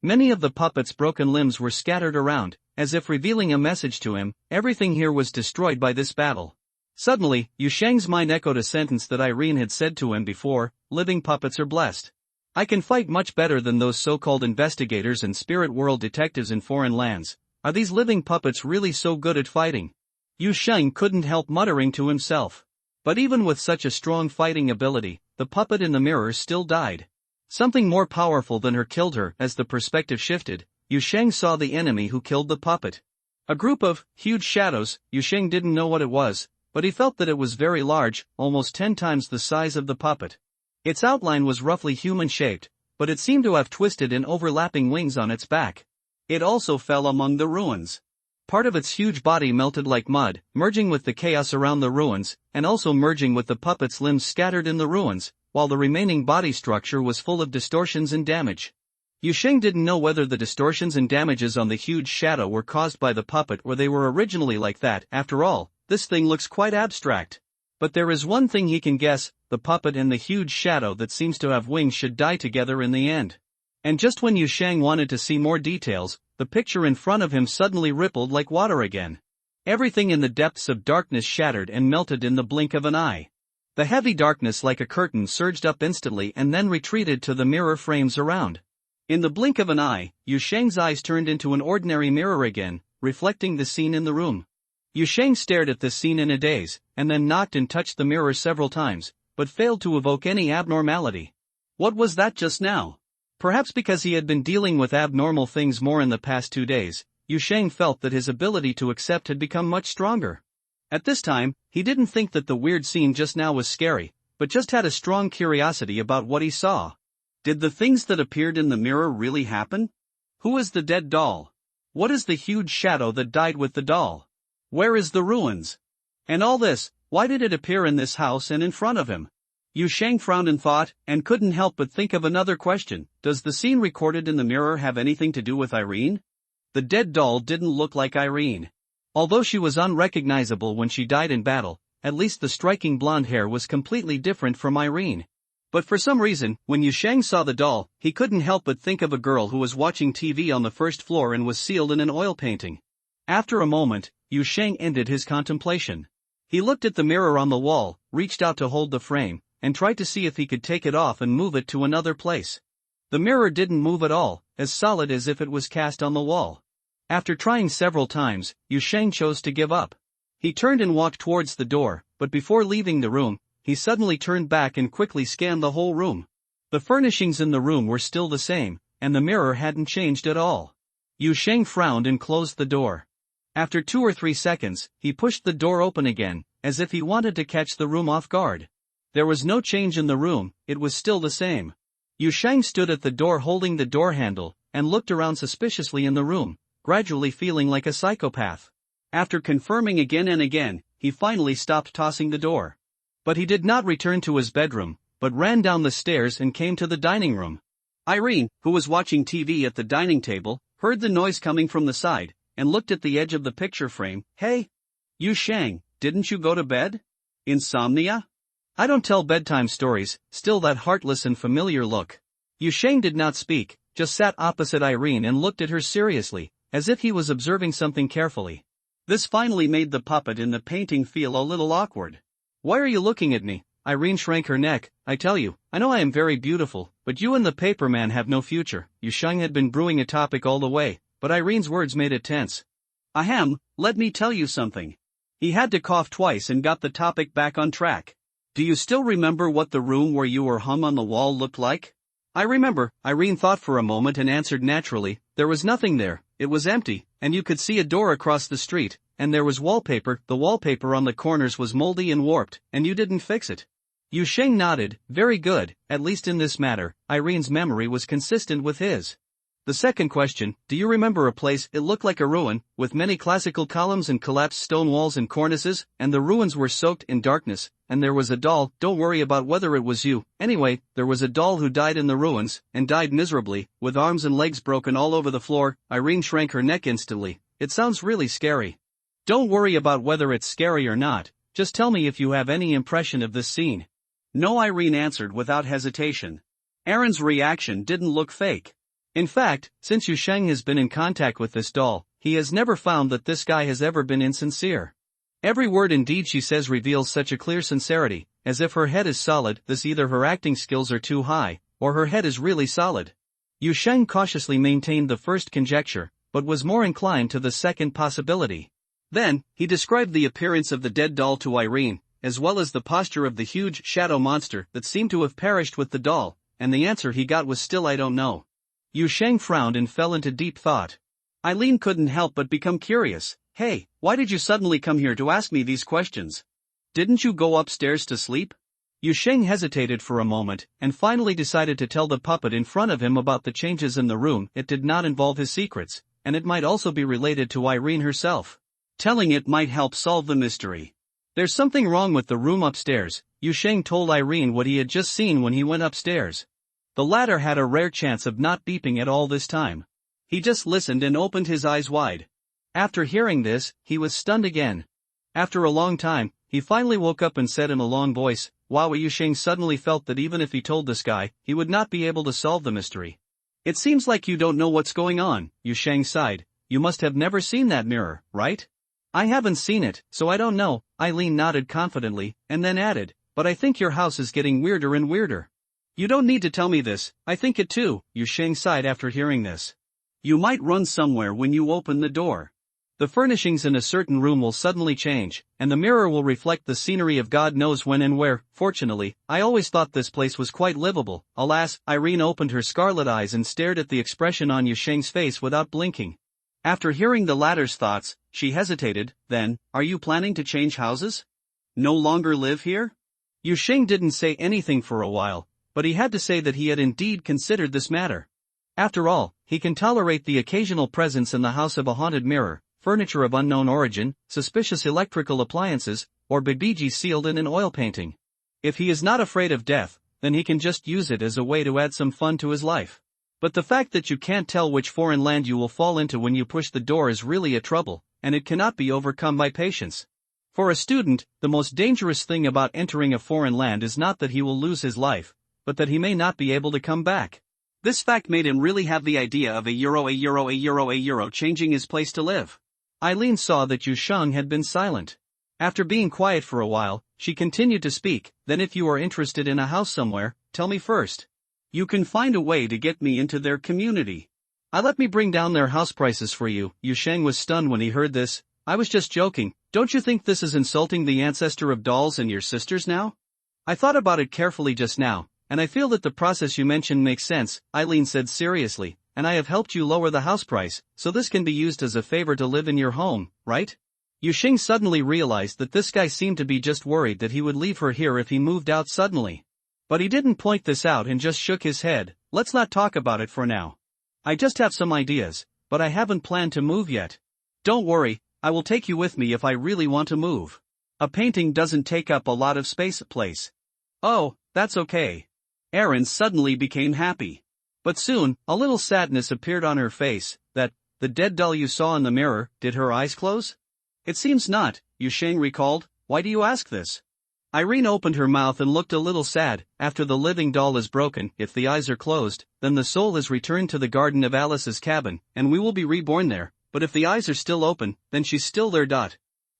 Many of the puppet's broken limbs were scattered around, as if revealing a message to him. Everything here was destroyed by this battle. Suddenly, Yu Sheng's mind echoed a sentence that Irene had said to him before: living puppets are blessed. I can fight much better than those so-called investigators and spirit world detectives in foreign lands. Are these living puppets really so good at fighting? Yu Sheng couldn't help muttering to himself. But even with such a strong fighting ability, the puppet in the mirror still died. Something more powerful than her killed her. As the perspective shifted, Yu Sheng saw the enemy who killed the puppet. A group of huge shadows. Yu Sheng didn't know what it was, but he felt that it was very large, almost 10 times the size of the puppet. Its outline was roughly human-shaped, but it seemed to have twisted and overlapping wings on its back. It also fell among the ruins. Part of its huge body melted like mud, merging with the chaos around the ruins, and also merging with the puppet's limbs scattered in the ruins, while the remaining body structure was full of distortions and damage. Yu Sheng didn't know whether the distortions and damages on the huge shadow were caused by the puppet or they were originally like that. After all, this thing looks quite abstract. But there is one thing he can guess: the puppet and the huge shadow that seems to have wings should die together in the end. And just when Yu Sheng wanted to see more details, the picture in front of him suddenly rippled like water again. Everything in the depths of darkness shattered and melted in the blink of an eye. The heavy darkness like a curtain surged up instantly and then retreated to the mirror frames around. In the blink of an eye, Yu Sheng's eyes turned into an ordinary mirror again, reflecting the scene in the room. Yu Sheng stared at this scene in a daze, and then knocked and touched the mirror several times, but failed to evoke any abnormality. What was that just now? Perhaps because he had been dealing with abnormal things more in the past 2 days, Yu Sheng felt that his ability to accept had become much stronger. At this time, he didn't think that the weird scene just now was scary, but just had a strong curiosity about what he saw. Did the things that appeared in the mirror really happen? Who is the dead doll? What is the huge shadow that died with the doll? Where is the ruins? And all this, why did it appear in this house and in front of him? Yu Sheng frowned in thought, and couldn't help but think of another question. Does the scene recorded in the mirror have anything to do with Irene? The dead doll didn't look like Irene. Although she was unrecognizable when she died in battle, at least the striking blonde hair was completely different from Irene. But for some reason, when Yu Sheng saw the doll, he couldn't help but think of a girl who was watching TV on the first floor and was sealed in an oil painting. After a moment, Yu Sheng ended his contemplation. He looked at the mirror on the wall, reached out to hold the frame, and tried to see if he could take it off and move it to another place. The mirror didn't move at all, as solid as if it was cast on the wall. After trying several times, Yu Sheng chose to give up. He turned and walked towards the door, but before leaving the room, he suddenly turned back and quickly scanned the whole room. The furnishings in the room were still the same, and the mirror hadn't changed at all. Yu Sheng frowned and closed the door. After 2 or 3 seconds, he pushed the door open again, as if he wanted to catch the room off guard. There was no change in the room, it was still the same. Yu Sheng stood at the door holding the door handle, and looked around suspiciously in the room, gradually feeling like a psychopath. After confirming again and again, he finally stopped tossing the door. But he did not return to his bedroom, but ran down the stairs and came to the dining room. Irene, who was watching TV at the dining table, heard the noise coming from the side, and looked at the edge of the picture frame. Hey! Yu Sheng, didn't you go to bed? Insomnia? I don't tell bedtime stories. Still that heartless and familiar look. Yu Sheng did not speak, just sat opposite Irene and looked at her seriously, as if he was observing something carefully. This finally made the puppet in the painting feel a little awkward. Why are you looking at me? Irene shrank her neck. I tell you, I know I am very beautiful, but you and the paperman have no future. Yu Sheng had been brewing a topic all the way, but Irene's words made it tense. Ahem, let me tell you something. He had to cough twice and got the topic back on track. Do you still remember what the room where you were hung on the wall looked like? I remember. Irene thought for a moment and answered naturally. There was nothing there, it was empty, and you could see a door across the street, and there was wallpaper. The wallpaper on the corners was moldy and warped, and you didn't fix it. Yu Sheng nodded. Very good, at least in this matter, Irene's memory was consistent with his. The second question, do you remember a place? It looked like a ruin, with many classical columns and collapsed stone walls and cornices, and the ruins were soaked in darkness, and there was a doll. Don't worry about whether it was you. Anyway, there was a doll who died in the ruins, and died miserably, with arms and legs broken all over the floor. Irene shrank her neck instantly. It sounds really scary. Don't worry about whether it's scary or not, just tell me if you have any impression of this scene. No, Irene answered without hesitation. Aaron's reaction didn't look fake. In fact, since Yu Sheng has been in contact with this doll, he has never found that this guy has ever been insincere. Every word and deed she says reveals such a clear sincerity, as if her head is solid. This either her acting skills are too high, or her head is really solid. Yu Sheng cautiously maintained the first conjecture, but was more inclined to the second possibility. Then, he described the appearance of the dead doll to Irene, as well as the posture of the huge shadow monster that seemed to have perished with the doll, and the answer he got was still I don't know. Yu Sheng frowned and fell into deep thought. Eileen couldn't help but become curious. Hey, why did you suddenly come here to ask me these questions? Didn't you go upstairs to sleep? Yu Sheng hesitated for a moment, and finally decided to tell the puppet in front of him about the changes in the room. It did not involve his secrets, and it might also be related to Irene herself. Telling it might help solve the mystery. There's something wrong with the room upstairs. Yu Sheng told Irene what he had just seen when he went upstairs. The latter had a rare chance of not beeping at all this time. He just listened and opened his eyes wide. After hearing this, he was stunned again. After a long time, he finally woke up and said in a long voice, Wow. Yu Sheng suddenly felt that even if he told this guy, he would not be able to solve the mystery. It seems like you don't know what's going on. Yu Sheng sighed. You must have never seen that mirror, right? I haven't seen it, so I don't know. Eileen nodded confidently, and then added, But I think your house is getting weirder and weirder. You don't need to tell me this, I think it too. Yu Sheng sighed after hearing this. You might run somewhere when you open the door. The furnishings in a certain room will suddenly change, and the mirror will reflect the scenery of God knows when and where. Fortunately, I always thought this place was quite livable. Alas, Irene opened her scarlet eyes and stared at the expression on Yusheng's face without blinking. After hearing the latter's thoughts, she hesitated. Then, are you planning to change houses? No longer live here? Yusheng didn't say anything for a while, but he had to say that he had indeed considered this matter. After all, he can tolerate the occasional presence in the house of a haunted mirror, furniture of unknown origin, suspicious electrical appliances, or babaji sealed in an oil painting. If he is not afraid of death, then he can just use it as a way to add some fun to his life. But the fact that you can't tell which foreign land you will fall into when you push the door is really a trouble, and it cannot be overcome by patience. For a student, the most dangerous thing about entering a foreign land is not that he will lose his life, but that he may not be able to come back. This fact made him really have the idea of a euro changing his place to live. Eileen saw that Yusheng had been silent. After being quiet for a while, she continued to speak. Then if you are interested in a house somewhere, tell me first. You can find a way to get me into their community. Let me bring down their house prices for you. Yusheng was stunned when he heard this. I was just joking. Don't you think this is insulting the ancestor of dolls and your sisters now? I thought about it carefully just now, and I feel that the process you mentioned makes sense, Eileen said seriously, and I have helped you lower the house price, so this can be used as a favor to live in your home, right? Yusheng suddenly realized that this guy seemed to be just worried that he would leave her here if he moved out suddenly. But he didn't point this out and just shook his head. Let's not talk about it for now. I just have some ideas, but I haven't planned to move yet. Don't worry, I will take you with me if I really want to move. A painting doesn't take up a lot of space. Oh, that's okay. Erin suddenly became happy. But soon, a little sadness appeared on her face. The dead doll you saw in the mirror, did her eyes close? It seems not, Yusheng recalled. Why do you ask this? Irene opened her mouth and looked a little sad. After the living doll is broken, if the eyes are closed, then the soul is returned to the garden of Alice's cabin, and we will be reborn there. But if the eyes are still open, then she's still there.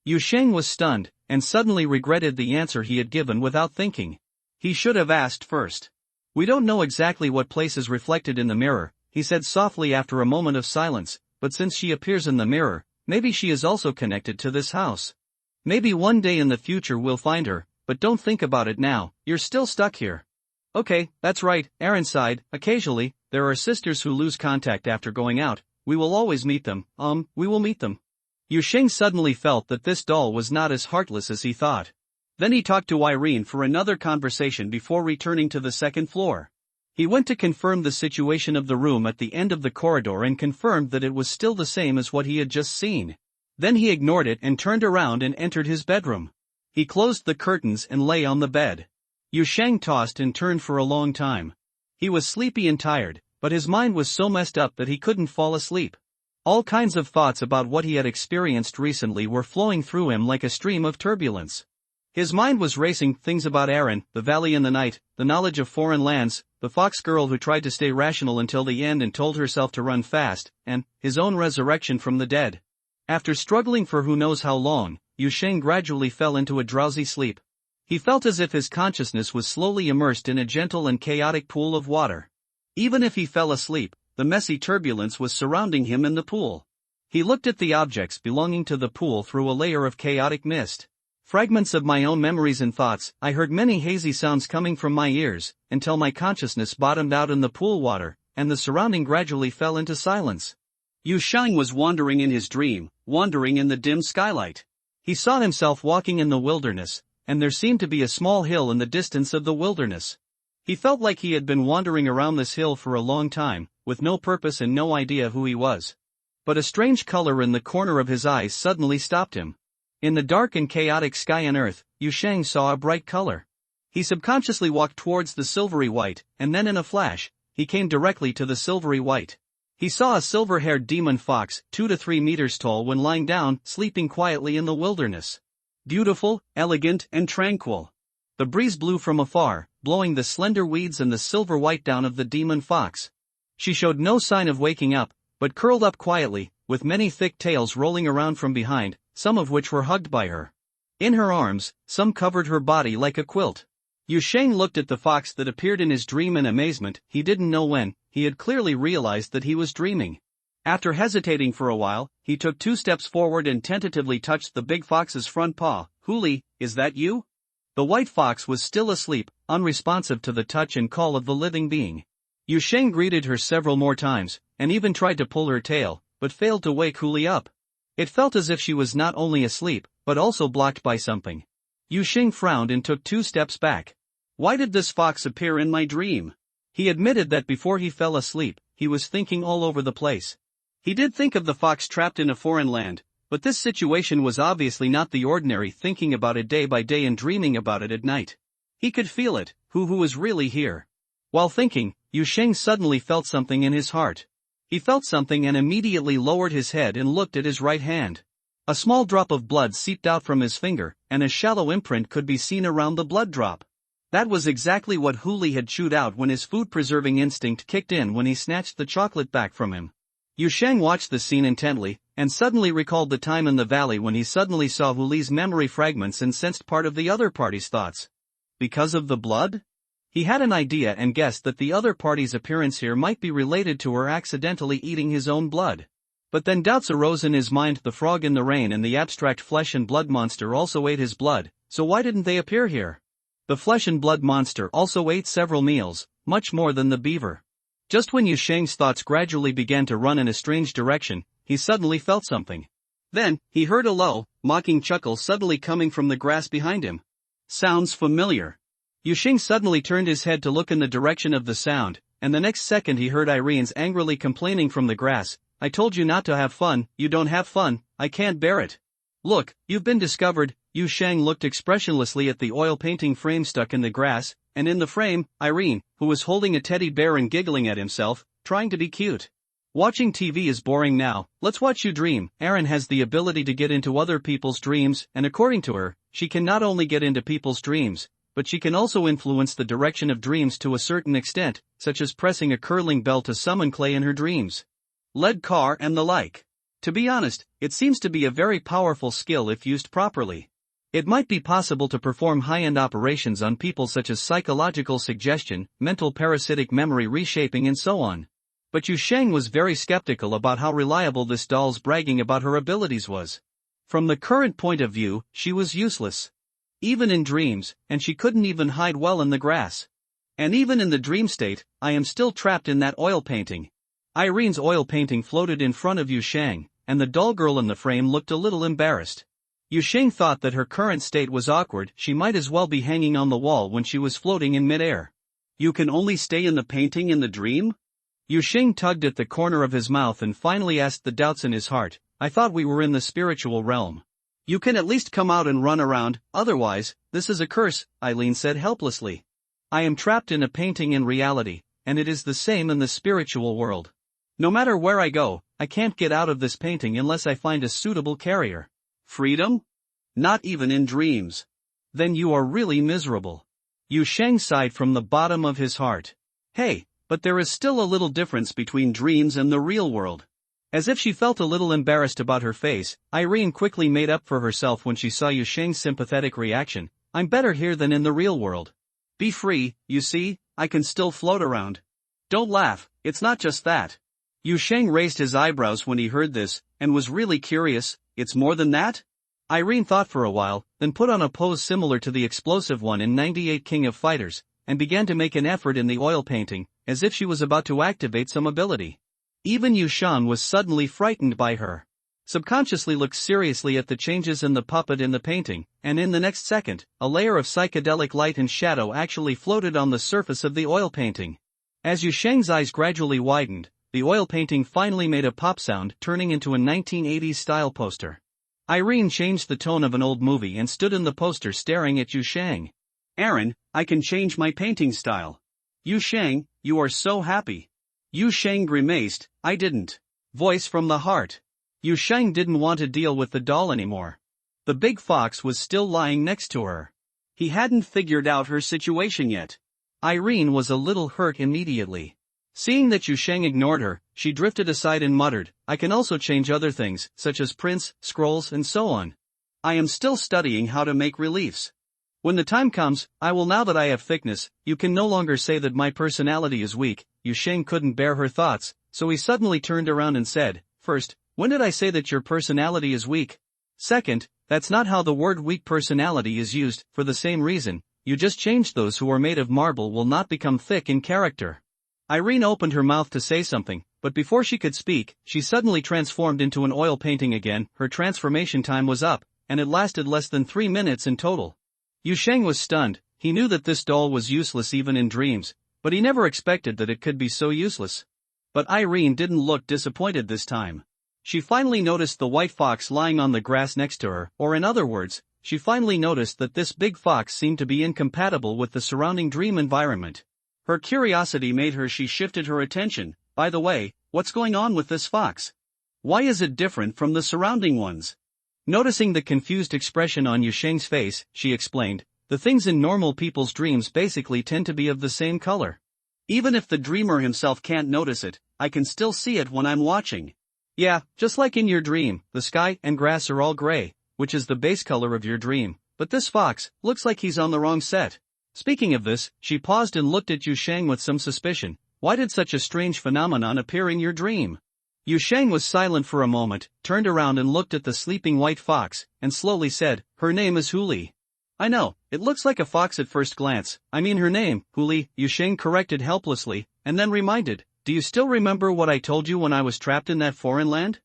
Yusheng was stunned, and suddenly regretted the answer he had given without thinking. He should have asked first. We don't know exactly what place is reflected in the mirror, he said softly after a moment of silence, but since she appears in the mirror, maybe she is also connected to this house. Maybe one day in the future we'll find her, but don't think about it now, you're still stuck here. Okay, that's right, Erin sighed. Occasionally, there are sisters who lose contact after going out. We will always meet them. We will meet them. Yusheng suddenly felt that this doll was not as heartless as he thought. Then he talked to Irene for another conversation before returning to the second floor. He went to confirm the situation of the room at the end of the corridor and confirmed that it was still the same as what he had just seen. Then he ignored it and turned around and entered his bedroom. He closed the curtains and lay on the bed. Yusheng tossed and turned for a long time. He was sleepy and tired, but his mind was so messed up that he couldn't fall asleep. All kinds of thoughts about what he had experienced recently were flowing through him like a stream of turbulence. His mind was racing, things about Erin, the valley in the night, the knowledge of foreign lands, the fox girl who tried to stay rational until the end and told herself to run fast, and his own resurrection from the dead. After struggling for who knows how long, Yusheng gradually fell into a drowsy sleep. He felt as if his consciousness was slowly immersed in a gentle and chaotic pool of water. Even if he fell asleep, the messy turbulence was surrounding him in the pool. He looked at the objects belonging to the pool through a layer of chaotic mist. Fragments of my own memories and thoughts. I heard many hazy sounds coming from my ears, until my consciousness bottomed out in the pool water, and the surrounding gradually fell into silence. Yusheng was wandering in his dream, wandering in the dim skylight. He saw himself walking in the wilderness, and there seemed to be a small hill in the distance of the wilderness. He felt like he had been wandering around this hill for a long time, with no purpose and no idea who he was. But a strange color in the corner of his eyes suddenly stopped him. In the dark and chaotic sky and earth, Yusheng saw a bright color. He subconsciously walked towards the silvery white, and then in a flash, he came directly to the silvery white. He saw a silver-haired demon fox, 2 to 3 meters tall when lying down, sleeping quietly in the wilderness. Beautiful, elegant, and tranquil. The breeze blew from afar, blowing the slender weeds and the silver white down of the demon fox. She showed no sign of waking up, but curled up quietly, with many thick tails rolling around from behind, some of which were hugged by her. In her arms, some covered her body like a quilt. Yusheng looked at the fox that appeared in his dream in amazement. He didn't know when, he had clearly realized that he was dreaming. After hesitating for a while, he took 2 steps forward and tentatively touched the big fox's front paw. Huli, is that you? The white fox was still asleep, unresponsive to the touch and call of the living being. Yu Sheng greeted her several more times, and even tried to pull her tail, but failed to wake Huli up. It felt as if she was not only asleep, but also blocked by something. Yu Sheng frowned and took 2 steps back. Why did this fox appear in my dream? He admitted that before he fell asleep, he was thinking all over the place. He did think of the fox trapped in a foreign land, but this situation was obviously not the ordinary thinking about it day by day and dreaming about it at night. He could feel it, who was really here. While thinking, Yu Sheng suddenly felt something in his heart. He felt something and immediately lowered his head and looked at his right hand. A small drop of blood seeped out from his finger, and a shallow imprint could be seen around the blood drop. That was exactly what Huli had chewed out when his food-preserving instinct kicked in when he snatched the chocolate back from him. Yu Sheng watched the scene intently, and suddenly recalled the time in the valley when he suddenly saw Huli's memory fragments and sensed part of the other party's thoughts. Because of the blood? He had an idea and guessed that the other party's appearance here might be related to her accidentally eating his own blood. But then doubts arose in his mind. The frog in the rain and the abstract flesh and blood monster also ate his blood, so why didn't they appear here? The flesh and blood monster also ate several meals, much more than the beaver. Just when Yu Sheng's thoughts gradually began to run in a strange direction, he suddenly felt something. Then, he heard a low, mocking chuckle suddenly coming from the grass behind him. Sounds familiar. Yu Sheng suddenly turned his head to look in the direction of the sound, and the next second he heard Irene's angrily complaining from the grass, I told you not to have fun, you don't have fun, I can't bear it. Look, you've been discovered. Yu Sheng looked expressionlessly at the oil painting frame stuck in the grass, and in the frame, Irene, who was holding a teddy bear and giggling at himself, trying to be cute. Watching TV is boring now, let's watch you dream. Erin has the ability to get into other people's dreams, and according to her, she can not only get into people's dreams, but she can also influence the direction of dreams to a certain extent, such as pressing a curling bell to summon clay in her dreams. Lead car and the like. To be honest, it seems to be a very powerful skill if used properly. It might be possible to perform high-end operations on people such as psychological suggestion, mental parasitic memory reshaping and so on. But Yu Sheng was very skeptical about how reliable this doll's bragging about her abilities was. From the current point of view, she was useless. Even in dreams, and she couldn't even hide well in the grass. And even in the dream state, I am still trapped in that oil painting. Irene's oil painting floated in front of Yu Sheng, and the doll girl in the frame looked a little embarrassed. Yu Sheng thought that her current state was awkward, she might as well be hanging on the wall when she was floating in midair. You can only stay in the painting in the dream? Yu Sheng tugged at the corner of his mouth and finally asked the doubts in his heart, I thought we were in the spiritual realm. You can at least come out and run around, otherwise, this is a curse, Eileen said helplessly. I am trapped in a painting in reality, and it is the same in the spiritual world. No matter where I go, I can't get out of this painting unless I find a suitable carrier. Freedom? Not even in dreams. Then you are really miserable. Yu Sheng sighed from the bottom of his heart. Hey, but there is still a little difference between dreams and the real world. As if she felt a little embarrassed about her face, Irene quickly made up for herself when she saw Yu Sheng's sympathetic reaction. I'm better here than in the real world. Be free, you see, I can still float around. Don't laugh, it's not just that. Yu Sheng raised his eyebrows when he heard this, and was really curious, it's more than that? Irene thought for a while, then put on a pose similar to the explosive one in 98 King of Fighters, and began to make an effort in the oil painting, as if she was about to activate some ability. Even Yu Shan was suddenly frightened by her. Subconsciously looked seriously at the changes in the puppet in the painting, and in the next second, a layer of psychedelic light and shadow actually floated on the surface of the oil painting. As Yu Sheng's eyes gradually widened, the oil painting finally made a pop sound, turning into a 1980s style poster. Irene changed the tone of an old movie and stood in the poster staring at Yu Sheng. Aaron, I can change my painting style. Yu Sheng, you are so happy. Yu Sheng grimaced, I didn't. Voice from the heart. Yu Sheng didn't want to deal with the doll anymore. The big fox was still lying next to her. He hadn't figured out her situation yet. Irene was a little hurt immediately. Seeing that Yu Sheng ignored her, she drifted aside and muttered, I can also change other things, such as prints, scrolls and so on. I am still studying how to make reliefs. When the time comes, I will. Now that I have thickness, you can no longer say that my personality is weak. Yu Sheng couldn't bear her thoughts, so he suddenly turned around and said, "First, when did I say that your personality is weak? Second, that's not how the word weak personality is used, for the same reason, you just changed those who are made of marble will not become thick in character." Irene opened her mouth to say something, but before she could speak, she suddenly transformed into an oil painting again. Her transformation time was up, and it lasted less than 3 minutes in total. Yu Sheng was stunned. He knew that this doll was useless even in dreams, but he never expected that it could be so useless. But Irene didn't look disappointed this time. She finally noticed the white fox lying on the grass next to her, or in other words, she finally noticed that this big fox seemed to be incompatible with the surrounding dream environment. Her curiosity made her. She shifted her attention. By the way, what's going on with this fox? Why is it different from the surrounding ones? Noticing the confused expression on Yu Sheng's face, she explained, the things in normal people's dreams basically tend to be of the same color. Even if the dreamer himself can't notice it, I can still see it when I'm watching. Yeah, just like in your dream, the sky and grass are all gray, which is the base color of your dream, but this fox looks like he's on the wrong set. Speaking of this, she paused and looked at Yu Sheng with some suspicion. Why did such a strange phenomenon appear in your dream? Yu Sheng was silent for a moment, turned around and looked at the sleeping white fox, and slowly said, "Her name is Huli." "I know, it looks like a fox at first glance. I mean her name, Huli," Yu Sheng corrected helplessly, and then reminded, "Do you still remember what I told you when I was trapped in that foreign land?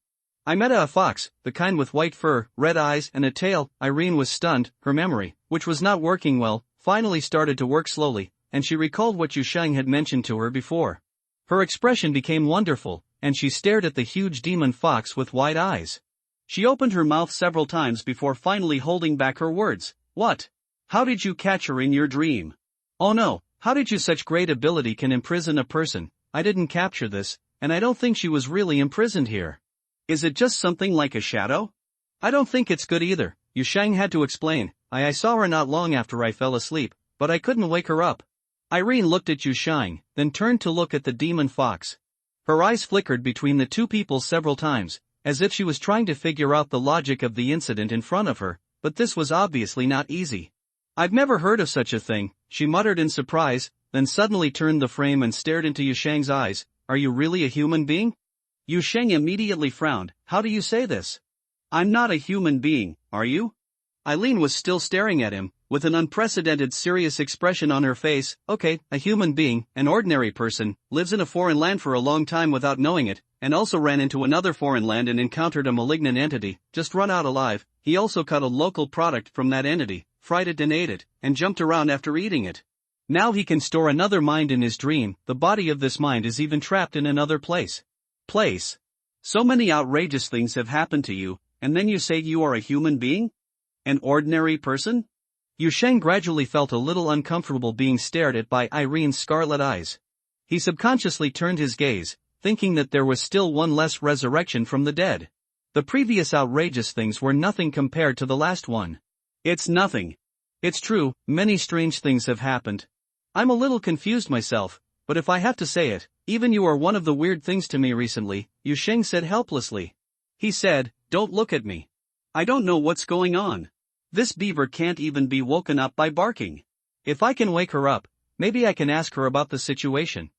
I met a fox, the kind with white fur, red eyes and a tail." Irene was stunned. Her memory, which was not working well, finally started to work slowly, and she recalled what Yu Sheng had mentioned to her before. Her expression became wonderful, and she stared at the huge demon fox with wide eyes. She opened her mouth several times before finally holding back her words. "What? How did you catch her in your dream? Oh no, how did you? Such great ability can imprison a person. I didn't capture this, and I don't think she was really imprisoned here. Is it just something like a shadow? I don't think it's good either," Yu Sheng had to explain. I saw her not long after I fell asleep, but I couldn't wake her up." Irene looked at Yu Sheng, then turned to look at the demon fox. Her eyes flickered between the two people several times, as if she was trying to figure out the logic of the incident in front of her, but this was obviously not easy. "I've never heard of such a thing," she muttered in surprise, then suddenly turned the frame and stared into Yu Sheng's eyes. "Are you really a human being?" Yu Sheng immediately frowned. "How do you say this? I'm not a human being, are you?" Eileen was still staring at him, with an unprecedented serious expression on her face. "Okay, a human being, an ordinary person, lives in a foreign land for a long time without knowing it, and also ran into another foreign land and encountered a malignant entity, just run out alive. He also caught a local product from that entity, fried it and ate it, and jumped around after eating it. Now he can store another mind in his dream. The body of this mind is even trapped in another place. So many outrageous things have happened to you, and then you say you are a human being? An ordinary person?" Yu Sheng gradually felt a little uncomfortable being stared at by Irene's scarlet eyes. He subconsciously turned his gaze, thinking that there was still one less resurrection from the dead. The previous outrageous things were nothing compared to the last one. "It's nothing. It's true, many strange things have happened. I'm a little confused myself, but if I have to say it, even you are one of the weird things to me recently," Yu Sheng said helplessly. He said, "Don't look at me. I don't know what's going on. This beaver can't even be woken up by barking. If I can wake her up, maybe I can ask her about the situation."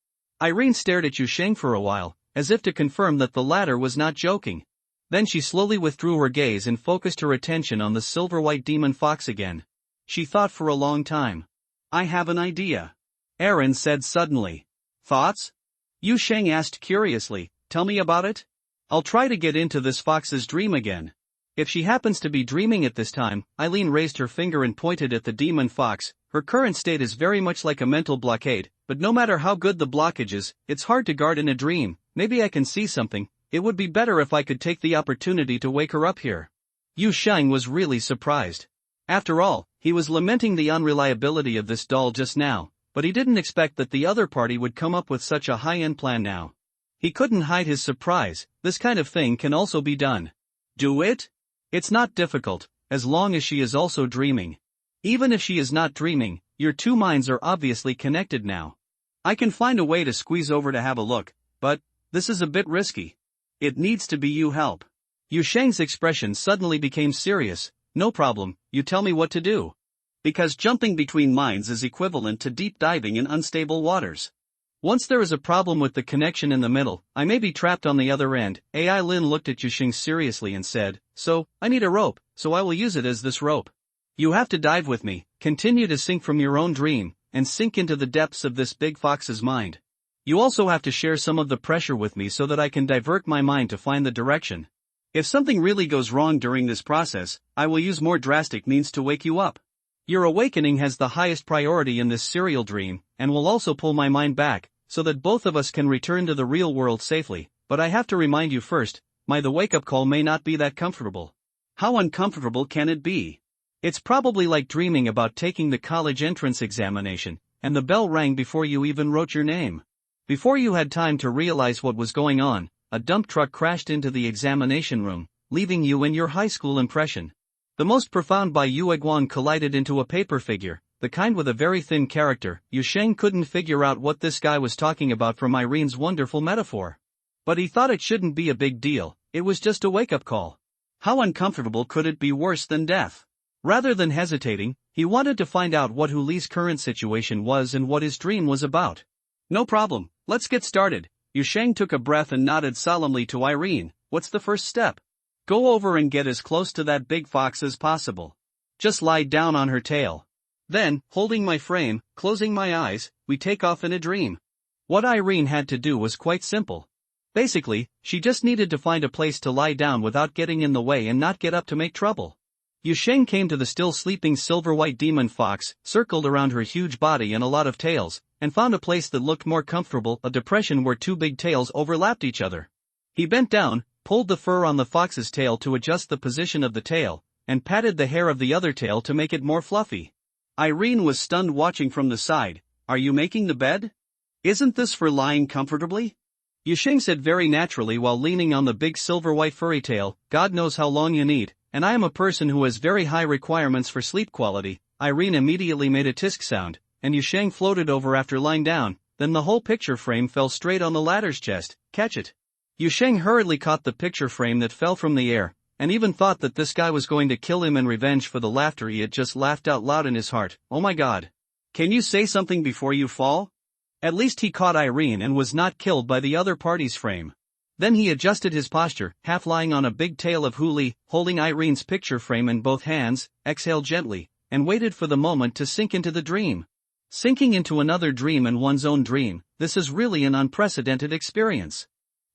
Irene stared at Yu Sheng for a while, as if to confirm that the latter was not joking. Then she slowly withdrew her gaze and focused her attention on the silver-white demon fox again. She thought for a long time. "I have an idea," Aaron said suddenly. "Thoughts?" Yu Sheng asked curiously. "Tell me about it. I'll try to get into this fox's dream again." "If she happens to be dreaming at this time," Eileen raised her finger and pointed at the demon fox, "her current state is very much like a mental blockade, but no matter how good the blockage is, it's hard to guard in a dream. Maybe I can see something. It would be better if I could take the opportunity to wake her up here." Yu Sheng was really surprised. After all, he was lamenting the unreliability of this doll just now, but he didn't expect that the other party would come up with such a high-end plan now. He couldn't hide his surprise. This kind of thing can also be done. Do it? It's not difficult, as long as she is also dreaming. Even if she is not dreaming, your two minds are obviously connected now. I can find a way to squeeze over to have a look, but this is a bit risky. It needs to be you help. Yu Sheng's expression suddenly became serious. "No problem, you tell me what to do. Because jumping between minds is equivalent to deep diving in unstable waters. Once there is a problem with the connection in the middle, I may be trapped on the other end. AI Lin looked at Yusheng seriously and said, so, I need a rope, so I will use it as this rope. You have to dive with me, continue to sink from your own dream, and sink into the depths of this big fox's mind. You also have to share some of the pressure with me so that I can divert my mind to find the direction. If something really goes wrong during this process, I will use more drastic means to wake you up. Your awakening has the highest priority in this serial dream, and will also pull my mind back, so that both of us can return to the real world safely, but I have to remind you first, the wake-up call may not be that comfortable. How uncomfortable can it be? It's probably like dreaming about taking the college entrance examination, and the bell rang before you even wrote your name. Before you had time to realize what was going on, a dump truck crashed into the examination room, leaving you and your high school impression. The most profound by Yue Guan collided into a paper figure, the kind with a very thin character. Yusheng couldn't figure out what this guy was talking about from Irene's wonderful metaphor. But he thought it shouldn't be a big deal, it was just a wake-up call. How uncomfortable could it be worse than death? Rather than hesitating, he wanted to find out what Hu Li's current situation was and what his dream was about. No problem, let's get started. Yusheng took a breath and nodded solemnly to Irene. What's the first step? Go over and get as close to that big fox as possible. Just lie down on her tail. Then, holding my frame, closing my eyes, we take off in a dream. What Irene had to do was quite simple. Basically, she just needed to find a place to lie down without getting in the way and not get up to make trouble. Yusheng came to the still sleeping silver-white demon fox, circled around her huge body and a lot of tails, and found a place that looked more comfortable, a depression where two big tails overlapped each other. He bent down, pulled the fur on the fox's tail to adjust the position of the tail, and patted the hair of the other tail to make it more fluffy. Irene was stunned watching from the side. Are you making the bed? Isn't this for lying comfortably? Yusheng said very naturally while leaning on the big silver-white furry tail. God knows how long you need, and I am a person who has very high requirements for sleep quality. Irene immediately made a tisk sound, and Yusheng floated over after lying down, then the whole picture frame fell straight on the ladder's chest. Catch it. Yusheng hurriedly caught the picture frame that fell from the air, and even thought that this guy was going to kill him in revenge for the laughter he had just laughed out loud in his heart. Oh my god. Can you say something before you fall? At least he caught Irene and was not killed by the other party's frame. Then he adjusted his posture, half lying on a big tail of Hu Li, holding Irene's picture frame in both hands, exhaled gently, and waited for the moment to sink into the dream. Sinking into another dream and one's own dream, this is really an unprecedented experience.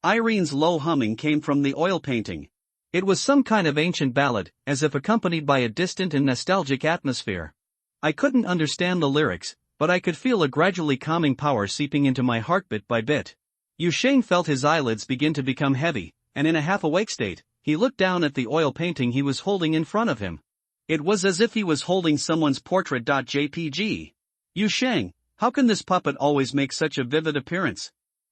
Irene's low humming came from the oil painting. It was some kind of ancient ballad, as if accompanied by a distant and nostalgic atmosphere. I couldn't understand the lyrics, but I could feel a gradually calming power seeping into my heart bit by bit. Yusheng felt his eyelids begin to become heavy, and in a half-awake state, he looked down at the oil painting he was holding in front of him. It was as if he was holding someone's portrait. JPG. Yusheng, how can this puppet always make such a vivid appearance?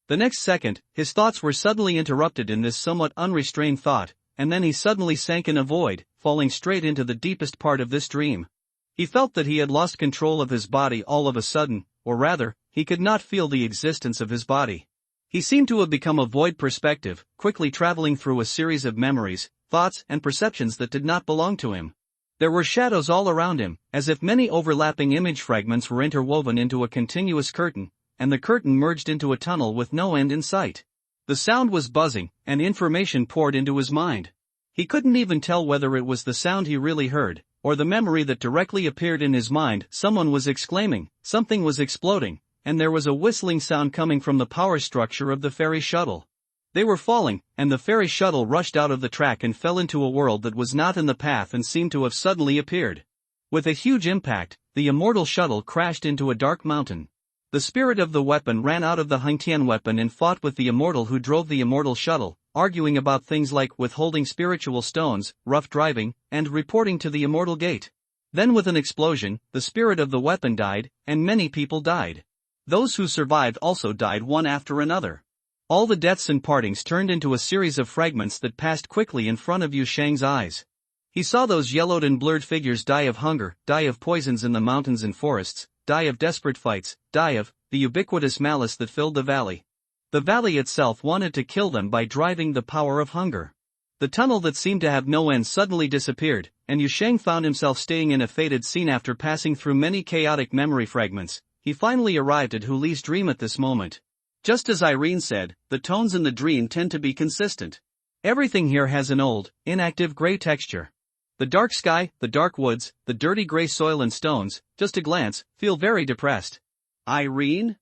The next second, his thoughts were suddenly interrupted in this somewhat unrestrained thought, and then he suddenly sank in a void, falling straight into the deepest part of this dream. He felt that he had lost control of his body all of a sudden, or rather, he could not feel the existence of his body. He seemed to have become a void perspective, quickly traveling through a series of memories, thoughts and perceptions that did not belong to him. There were shadows all around him, as if many overlapping image fragments were interwoven into a continuous curtain, and the curtain merged into a tunnel with no end in sight. The sound was buzzing, and information poured into his mind. He couldn't even tell whether it was the sound he really heard, or the memory that directly appeared in his mind. Someone was exclaiming, something was exploding, and there was a whistling sound coming from the power structure of the ferry shuttle. They were falling, and the ferry shuttle rushed out of the track and fell into a world that was not in the path and seemed to have suddenly appeared. With a huge impact, the Immortal shuttle crashed into a dark mountain. The spirit of the weapon ran out of the Hengtian weapon and fought with the Immortal who drove the Immortal shuttle, arguing about things like withholding spiritual stones, rough driving, and reporting to the Immortal Gate. Then with an explosion, the spirit of the weapon died, and many people died. Those who survived also died one after another. All the deaths and partings turned into a series of fragments that passed quickly in front of Yusheng's eyes. He saw those yellowed and blurred figures die of hunger, die of poisons in the mountains and forests, die of desperate fights, die of the ubiquitous malice that filled the valley. The valley itself wanted to kill them by driving the power of hunger. The tunnel that seemed to have no end suddenly disappeared, and Yusheng found himself staying in a fated scene after passing through many chaotic memory fragments. he finally arrived at Huli's dream at this moment. Just as Irene said, the tones in the dream tend to be consistent. Everything here has an old, inactive gray texture. The dark sky, the dark woods, the dirty gray soil and stones, just a glance, feel very depressed. Irene?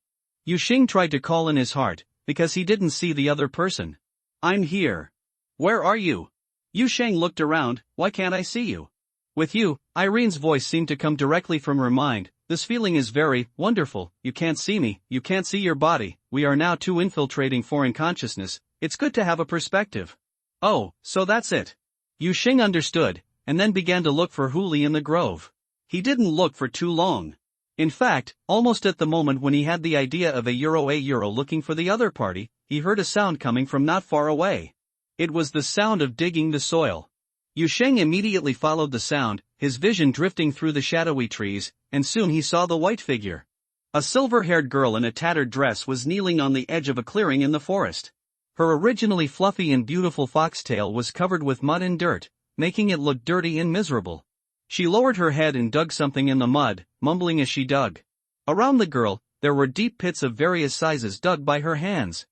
Yusheng tried to call in his heart, because he didn't see the other person. I'm here. Where are you? Yusheng looked around, why can't I see you? With you, Irene's voice seemed to come directly from her mind. This feeling is very wonderful. You can't see me, you can't see your body, we are now two infiltrating foreign consciousness, it's good to have a perspective. Oh, so that's it. Yusheng understood, and then began to look for Huli in the grove. He didn't look for too long. In fact, almost at the moment when he had the idea of a euro looking for the other party, he heard a sound coming from not far away. It was the sound of digging the soil. Yusheng immediately followed the sound, his vision drifting through the shadowy trees, and soon he saw the white figure. A silver-haired girl in a tattered dress was kneeling on the edge of a clearing in the forest. Her originally fluffy and beautiful foxtail was covered with mud and dirt, making it look dirty and miserable. She lowered her head and dug something in the mud, mumbling as she dug. Around the girl, there were deep pits of various sizes dug by her hands.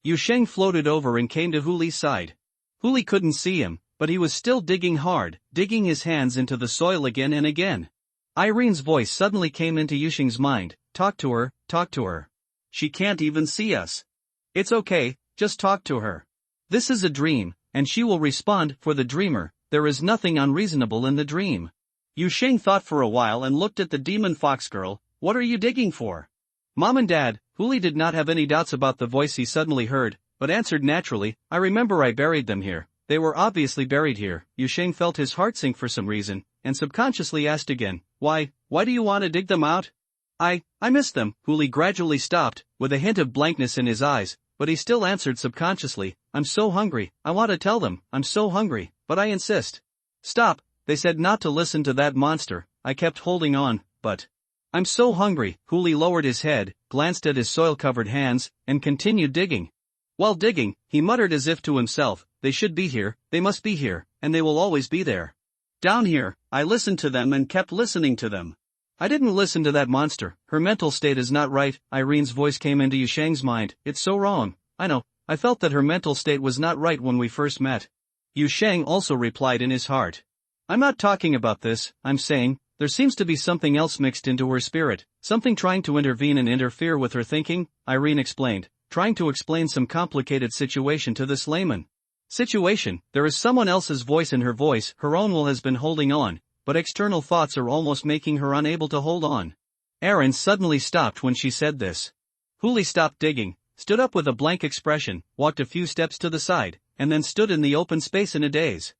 Yusheng floated over and came to Huli's side. Huli couldn't see him, but he was still digging hard, digging his hands into the soil again and again. Irene's voice suddenly came into Yusheng's mind, talk to her, talk to her. She can't even see us. It's okay, just talk to her. This is a dream, and she will respond. For the dreamer, there is nothing unreasonable in the dream. Yusheng thought for a while and looked at the demon fox girl. What are you digging for? Mom and Dad. Huli did not have any doubts about the voice he suddenly heard, but answered naturally, I remember I buried them here. They were obviously buried here. Yusheng felt his heart sink for some reason, and subconsciously asked again, why do you want to dig them out? I miss them. Huli gradually stopped, with a hint of blankness in his eyes, but he still answered subconsciously, I'm so hungry, I want to tell them, I'm so hungry, but I insist. Stop, they said not to listen to that monster, I kept holding on, but I'm so hungry. Huli lowered his head, glanced at his soil-covered hands, and continued digging. While digging, he muttered as if to himself, they should be here, they must be here, and they will always be there. Down here, I listened to them and kept listening to them. I didn't listen to that monster, her mental state is not right. Irene's voice came into Yusheng's mind, it's so wrong, I know, I felt that her mental state was not right when we first met. Yusheng also replied in his heart. I'm not talking about this, I'm saying, there seems to be something else mixed into her spirit, something trying to intervene and interfere with her thinking, Irene explained, trying to explain some complicated situation to this layman. Situation, there is someone else's voice in her voice, her own will has been holding on, but external thoughts are almost making her unable to hold on. Aaron suddenly stopped when she said this. Huli stopped digging, stood up with a blank expression, walked a few steps to the side, and then stood in the open space in a daze.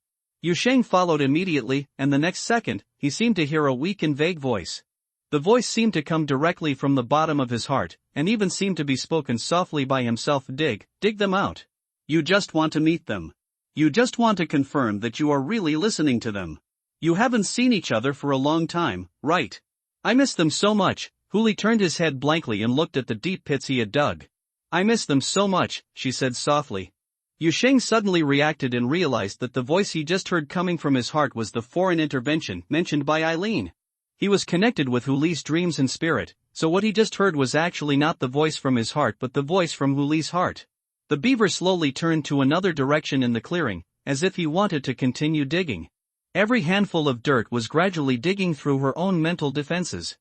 Yusheng followed immediately, and the next second, he seemed to hear a weak and vague voice. The voice seemed to come directly from the bottom of his heart, and even seemed to be spoken softly by himself. Dig them out. You just want to meet them. You just want to confirm that you are really listening to them. You haven't seen each other for a long time, right? I miss them so much. Huli turned his head blankly and looked at the deep pits he had dug. I miss them so much, she said softly. Yusheng suddenly reacted and realized that the voice he just heard coming from his heart was the foreign intervention mentioned by Eileen. He was connected with Huli's dreams and spirit, so what he just heard was actually not the voice from his heart but the voice from Huli's heart. The beaver slowly turned to another direction in the clearing, as if he wanted to continue digging. Every handful of dirt was gradually digging through her own mental defenses.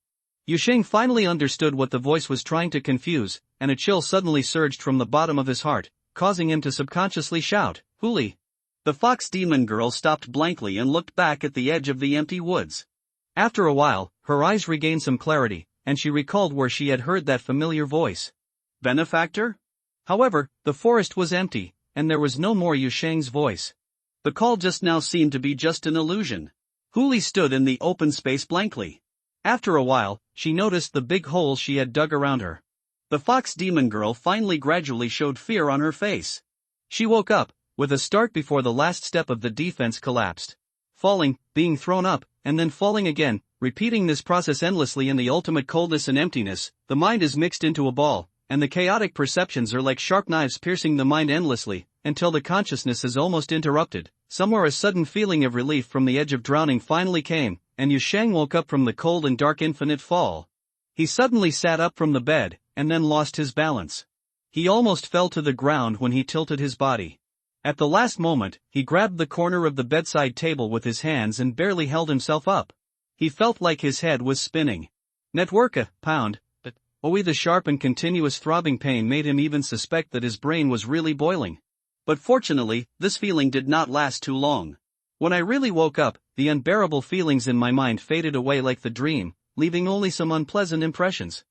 Yusheng finally understood what the voice was trying to confuse, and a chill suddenly surged from the bottom of his heart, causing him to subconsciously shout, Huli. The fox demon girl stopped blankly and looked back at the edge of the empty woods. After a while, her eyes regained some clarity, and she recalled where she had heard that familiar voice. Benefactor? However, the forest was empty, and there was no more Yusheng's voice. The call just now seemed to be just an illusion. Huli stood in the open space blankly. After a while, she noticed the big holes she had dug around her. The fox demon girl finally gradually showed fear on her face. She woke up, with a start before the last step of the defense collapsed. Falling, being thrown up, and then falling again, repeating this process endlessly in the ultimate coldness and emptiness, the mind is mixed into a ball, and the chaotic perceptions are like sharp knives piercing the mind endlessly, until the consciousness is almost interrupted. Somewhere a sudden feeling of relief from the edge of drowning finally came, and Yusheng woke up from the cold and dark infinite fall. He suddenly sat up from the bed, and then lost his balance. He almost fell to the ground when he tilted his body. At the last moment, he grabbed the corner of the bedside table with his hands and barely held himself up. He felt like his head was spinning. Networka, pound, but the sharp and continuous throbbing pain made him even suspect that his brain was really boiling. But fortunately, this feeling did not last too long. When I really woke up, the unbearable feelings in my mind faded away like the dream, leaving only some unpleasant impressions.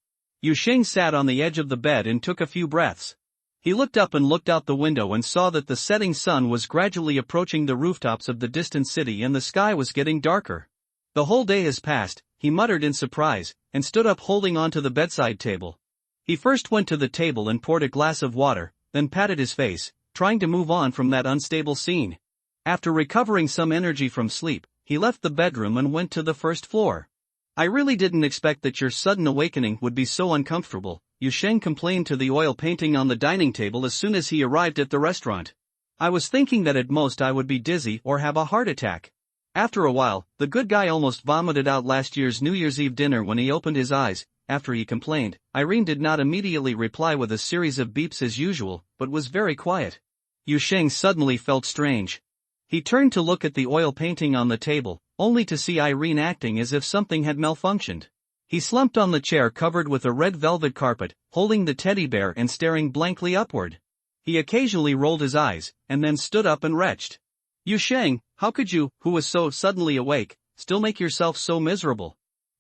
Yusheng sat on the edge of the bed and took a few breaths. He looked up and looked out the window and saw that the setting sun was gradually approaching the rooftops of the distant city and the sky was getting darker. The whole day has passed, he muttered in surprise, and stood up holding onto the bedside table. He first went to the table and poured a glass of water, then patted his face, trying to move on from that unstable scene. After recovering some energy from sleep, he left the bedroom and went to the first floor. I really didn't expect that your sudden awakening would be so uncomfortable, Yusheng complained to the oil painting on the dining table as soon as he arrived at the restaurant. I was thinking that at most I would be dizzy or have a heart attack. After a while, the good guy almost vomited out last year's New Year's Eve dinner when he opened his eyes. After he complained, Irene did not immediately reply with a series of beeps as usual, but was very quiet. Yusheng suddenly felt strange. He turned to look at the oil painting on the table, only to see Irene acting as if something had malfunctioned. He slumped on the chair covered with a red velvet carpet, holding the teddy bear and staring blankly upward. He occasionally rolled his eyes, and then stood up and retched. Yusheng, how could you, who was so suddenly awake, still make yourself so miserable?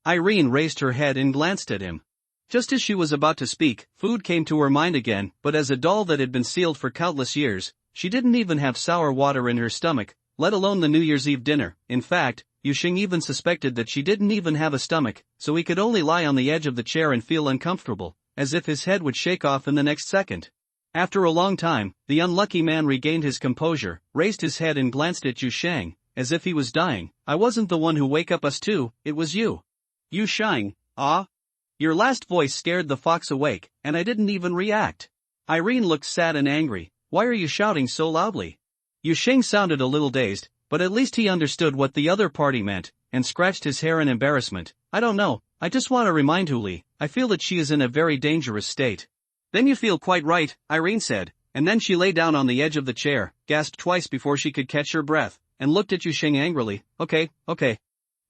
Irene raised her head and glanced at him. Just as she was about to speak, food came to her mind again, but as a doll that had been sealed for countless years, she didn't even have sour water in her stomach, let alone the New Year's Eve dinner. In fact, Yusheng even suspected that she didn't even have a stomach, so he could only lie on the edge of the chair and feel uncomfortable, as if his head would shake off in the next second. After a long time, the unlucky man regained his composure, raised his head and glanced at Yusheng, as if he was dying. I wasn't the one who wake up us too, it was you. Yusheng, ah? Your last voice scared the fox awake, and I didn't even react. Irene looked sad and angry. Why are you shouting so loudly? Yusheng sounded a little dazed, but at least he understood what the other party meant, and scratched his hair in embarrassment. I don't know, I just want to remind Huli, I feel that she is in a very dangerous state. Then you feel quite right, Irene said, and then she lay down on the edge of the chair, gasped twice before she could catch her breath, and looked at Yusheng angrily. Okay.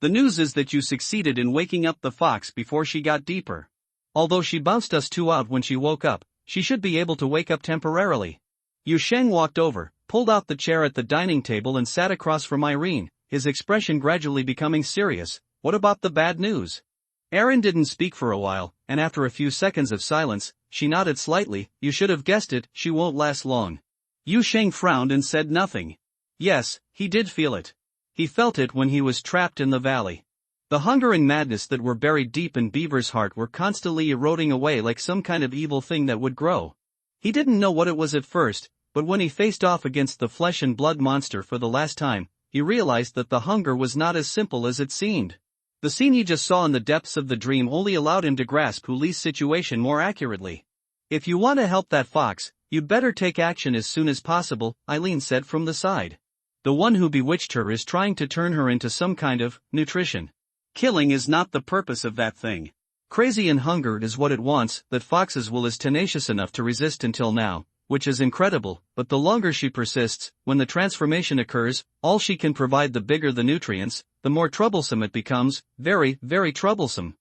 The news is that you succeeded in waking up the fox before she got deeper. Although she bounced us two out when she woke up, she should be able to wake up temporarily. Yusheng walked over, pulled out the chair at the dining table and sat across from Irene, his expression gradually becoming serious. What about the bad news? Erin didn't speak for a while, and after a few seconds of silence, she nodded slightly. You should have guessed it, she won't last long. Yusheng frowned and said nothing. Yes, he did feel it. He felt it when he was trapped in the valley. The hunger and madness that were buried deep in Beaver's heart were constantly eroding away like some kind of evil thing that would grow. He didn't know what it was at first, but when he faced off against the flesh and blood monster for the last time, he realized that the hunger was not as simple as it seemed. The scene he just saw in the depths of the dream only allowed him to grasp Huli's situation more accurately. If you want to help that fox, you'd better take action as soon as possible, Eileen said from the side. The one who bewitched her is trying to turn her into some kind of nutrition. Killing is not the purpose of that thing. Crazy and hungered is what it wants. That fox's will is tenacious enough to resist until now, which is incredible, but the longer she persists, when the transformation occurs, all she can provide, the bigger the nutrients, the more troublesome it becomes, very, very troublesome.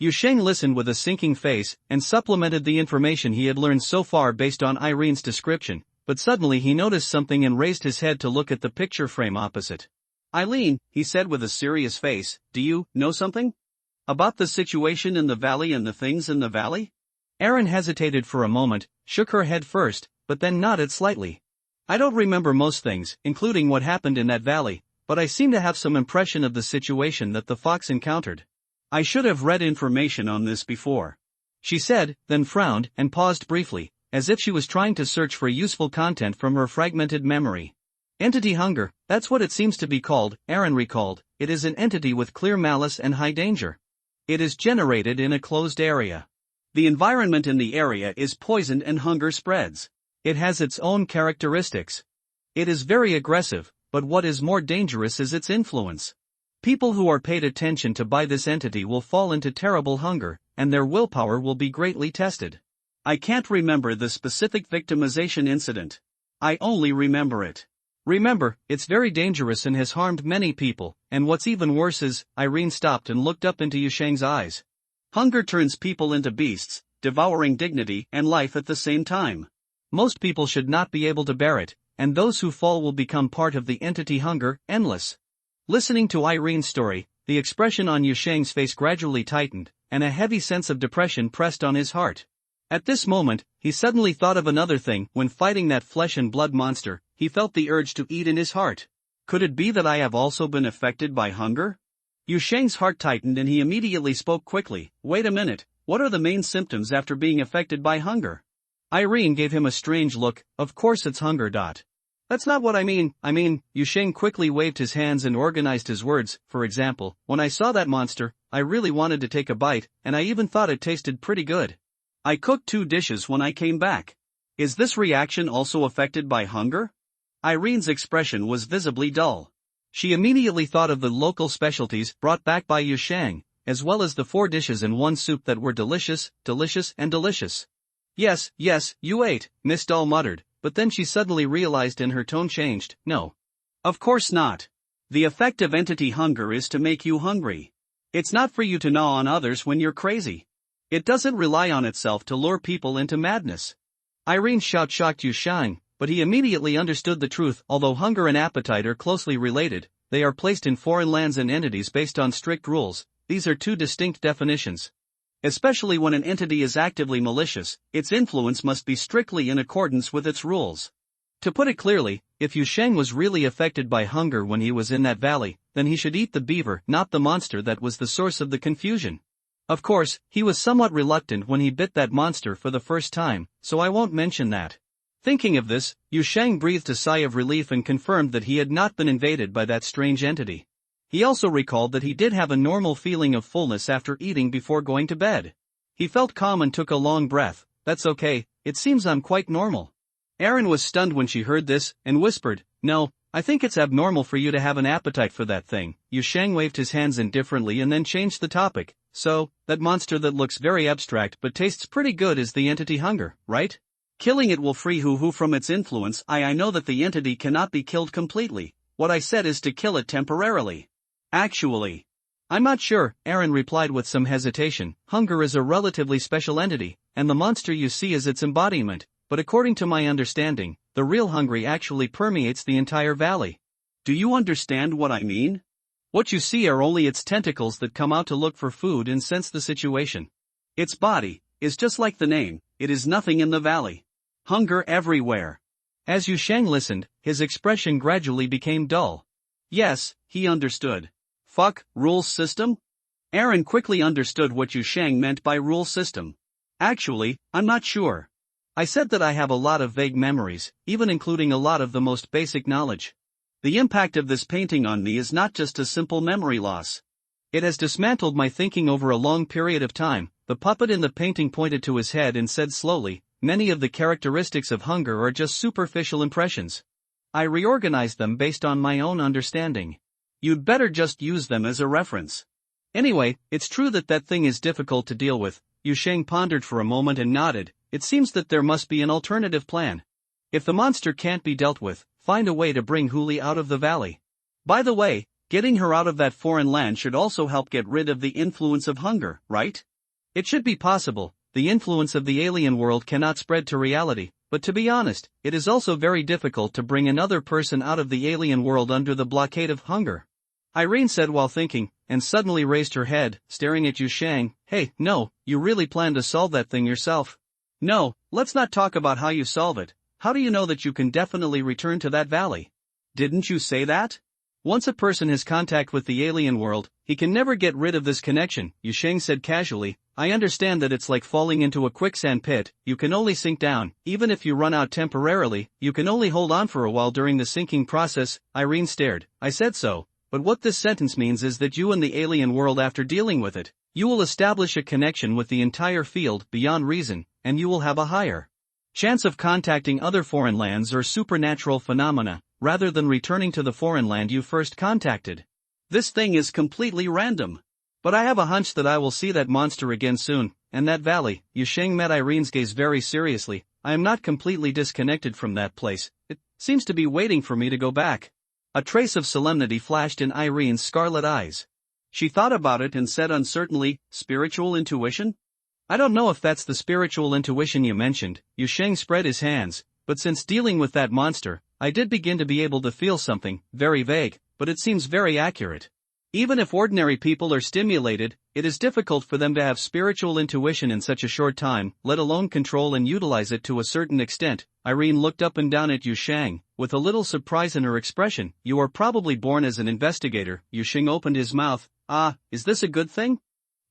Yusheng listened with a sinking face, and supplemented the information he had learned so far based on Irene's description, but suddenly he noticed something and raised his head to look at the picture frame opposite. Eileen, he said with a serious face, do you know something? About the situation in the valley and the things in the valley? Erin hesitated for a moment, shook her head first, but then nodded slightly. I don't remember most things, including what happened in that valley, but I seem to have some impression of the situation that the fox encountered. I should have read information on this before. She said, then frowned and paused briefly, as if she was trying to search for useful content from her fragmented memory. Entity hunger, that's what it seems to be called, Erin recalled. It is an entity with clear malice and high danger. It is generated in a closed area. The environment in the area is poisoned and hunger spreads. It has its own characteristics. It is very aggressive, but what is more dangerous is its influence. People who are paid attention to by this entity will fall into terrible hunger, and their willpower will be greatly tested. I can't remember the specific victimization incident. I only remember it. Remember, it's very dangerous and has harmed many people, and what's even worse is, Irene stopped and looked up into Yusheng's eyes. Hunger turns people into beasts, devouring dignity and life at the same time. Most people should not be able to bear it, and those who fall will become part of the entity hunger, endless. Listening to Irene's story, the expression on Yusheng's face gradually tightened, and a heavy sense of depression pressed on his heart. At this moment, he suddenly thought of another thing. When fighting that flesh and blood monster, he felt the urge to eat in his heart. Could it be that I have also been affected by hunger? Yusheng's heart tightened and he immediately spoke quickly. Wait a minute, what are the main symptoms after being affected by hunger? Irene gave him a strange look. Of course it's hunger. That's not what I mean, Yusheng quickly waved his hands and organized his words. For example, when I saw that monster, I really wanted to take a bite, and I even thought it tasted pretty good. I cooked 2 dishes when I came back. Is this reaction also affected by hunger? Irene's expression was visibly dull. She immediately thought of the local specialties brought back by Yusheng, as well as the 4 dishes in one soup that were delicious, and delicious. Yes, you ate, Miss Doll muttered, but then she suddenly realized and her tone changed. No. Of course not. The effect of entity hunger is to make you hungry. It's not for you to gnaw on others when you're crazy. It doesn't rely on itself to lure people into madness. Irene's shout shocked Yusheng, but he immediately understood the truth. Although hunger and appetite are closely related, they are placed in foreign lands and entities based on strict rules. These are 2 distinct definitions. Especially when an entity is actively malicious, its influence must be strictly in accordance with its rules. To put it clearly, if Yusheng was really affected by hunger when he was in that valley, then he should eat the beaver, not the monster that was the source of the confusion. Of course, he was somewhat reluctant when he bit that monster for the first time, so I won't mention that. Thinking of this, Yusheng breathed a sigh of relief and confirmed that he had not been invaded by that strange entity. He also recalled that he did have a normal feeling of fullness after eating before going to bed. He felt calm and took a long breath. That's okay, it seems I'm quite normal. Erin was stunned when she heard this, and whispered, No, I think it's abnormal for you to have an appetite for that thing. Yusheng waved his hands indifferently and then changed the topic. So, that monster that looks very abstract but tastes pretty good is the entity hunger, right? Killing it will free Hu from its influence. I know that the entity cannot be killed completely. What I said is to kill it temporarily. Actually, I'm not sure, Erin replied with some hesitation. Hunger is a relatively special entity, and the monster you see is its embodiment, but according to my understanding, the real hungry actually permeates the entire valley. Do you understand what I mean? What you see are only its tentacles that come out to look for food and sense the situation. Its body is just like the name, it is nothing in the valley. Hunger everywhere. As Yusheng listened, his expression gradually became dull. Yes, he understood. Fuck, rules system? Erin quickly understood what Yusheng meant by rule system. Actually, I'm not sure. I said that I have a lot of vague memories, even including a lot of the most basic knowledge. The impact of this painting on me is not just a simple memory loss. It has dismantled my thinking over a long period of time. The puppet in the painting pointed to his head and said slowly, Many of the characteristics of hunger are just superficial impressions. I reorganized them based on my own understanding. You'd better just use them as a reference. Anyway, it's true that that thing is difficult to deal with. Yusheng pondered for a moment and nodded. It seems that there must be an alternative plan. If the monster can't be dealt with, find a way to bring Huli out of the valley. By the way, getting her out of that foreign land should also help get rid of the influence of hunger, right? It should be possible. The influence of the alien world cannot spread to reality, but to be honest, it is also very difficult to bring another person out of the alien world under the blockade of hunger. Irene said while thinking, and suddenly raised her head, staring at Yusheng. Hey, no, you really plan to solve that thing yourself? No, let's not talk about how you solve it. How do you know that you can definitely return to that valley? Didn't you say that? Once a person has contact with the alien world, he can never get rid of this connection, Yusheng said casually. I understand that it's like falling into a quicksand pit, you can only sink down. Even if you run out temporarily, you can only hold on for a while during the sinking process. Irene stared. I said so, but what this sentence means is that you and the alien world, after dealing with it, you will establish a connection with the entire field beyond reason, and you will have a higher chance of contacting other foreign lands or supernatural phenomena, rather than returning to the foreign land you first contacted. This thing is completely random. But I have a hunch that I will see that monster again soon, and that valley. Yu Sheng met Irene's gaze very seriously. I am not completely disconnected from that place. It seems to be waiting for me to go back. A trace of solemnity flashed in Irene's scarlet eyes. She thought about it and said uncertainly, spiritual intuition? I don't know if that's the spiritual intuition you mentioned. Yu Sheng spread his hands, but since dealing with that monster, I did begin to be able to feel something, very vague, but it seems very accurate. Even if ordinary people are stimulated, it is difficult for them to have spiritual intuition in such a short time, let alone control and utilize it to a certain extent. Irene looked up and down at Yu Sheng, with a little surprise in her expression. You are probably born as an investigator. Yu Sheng opened his mouth. Ah, is this a good thing?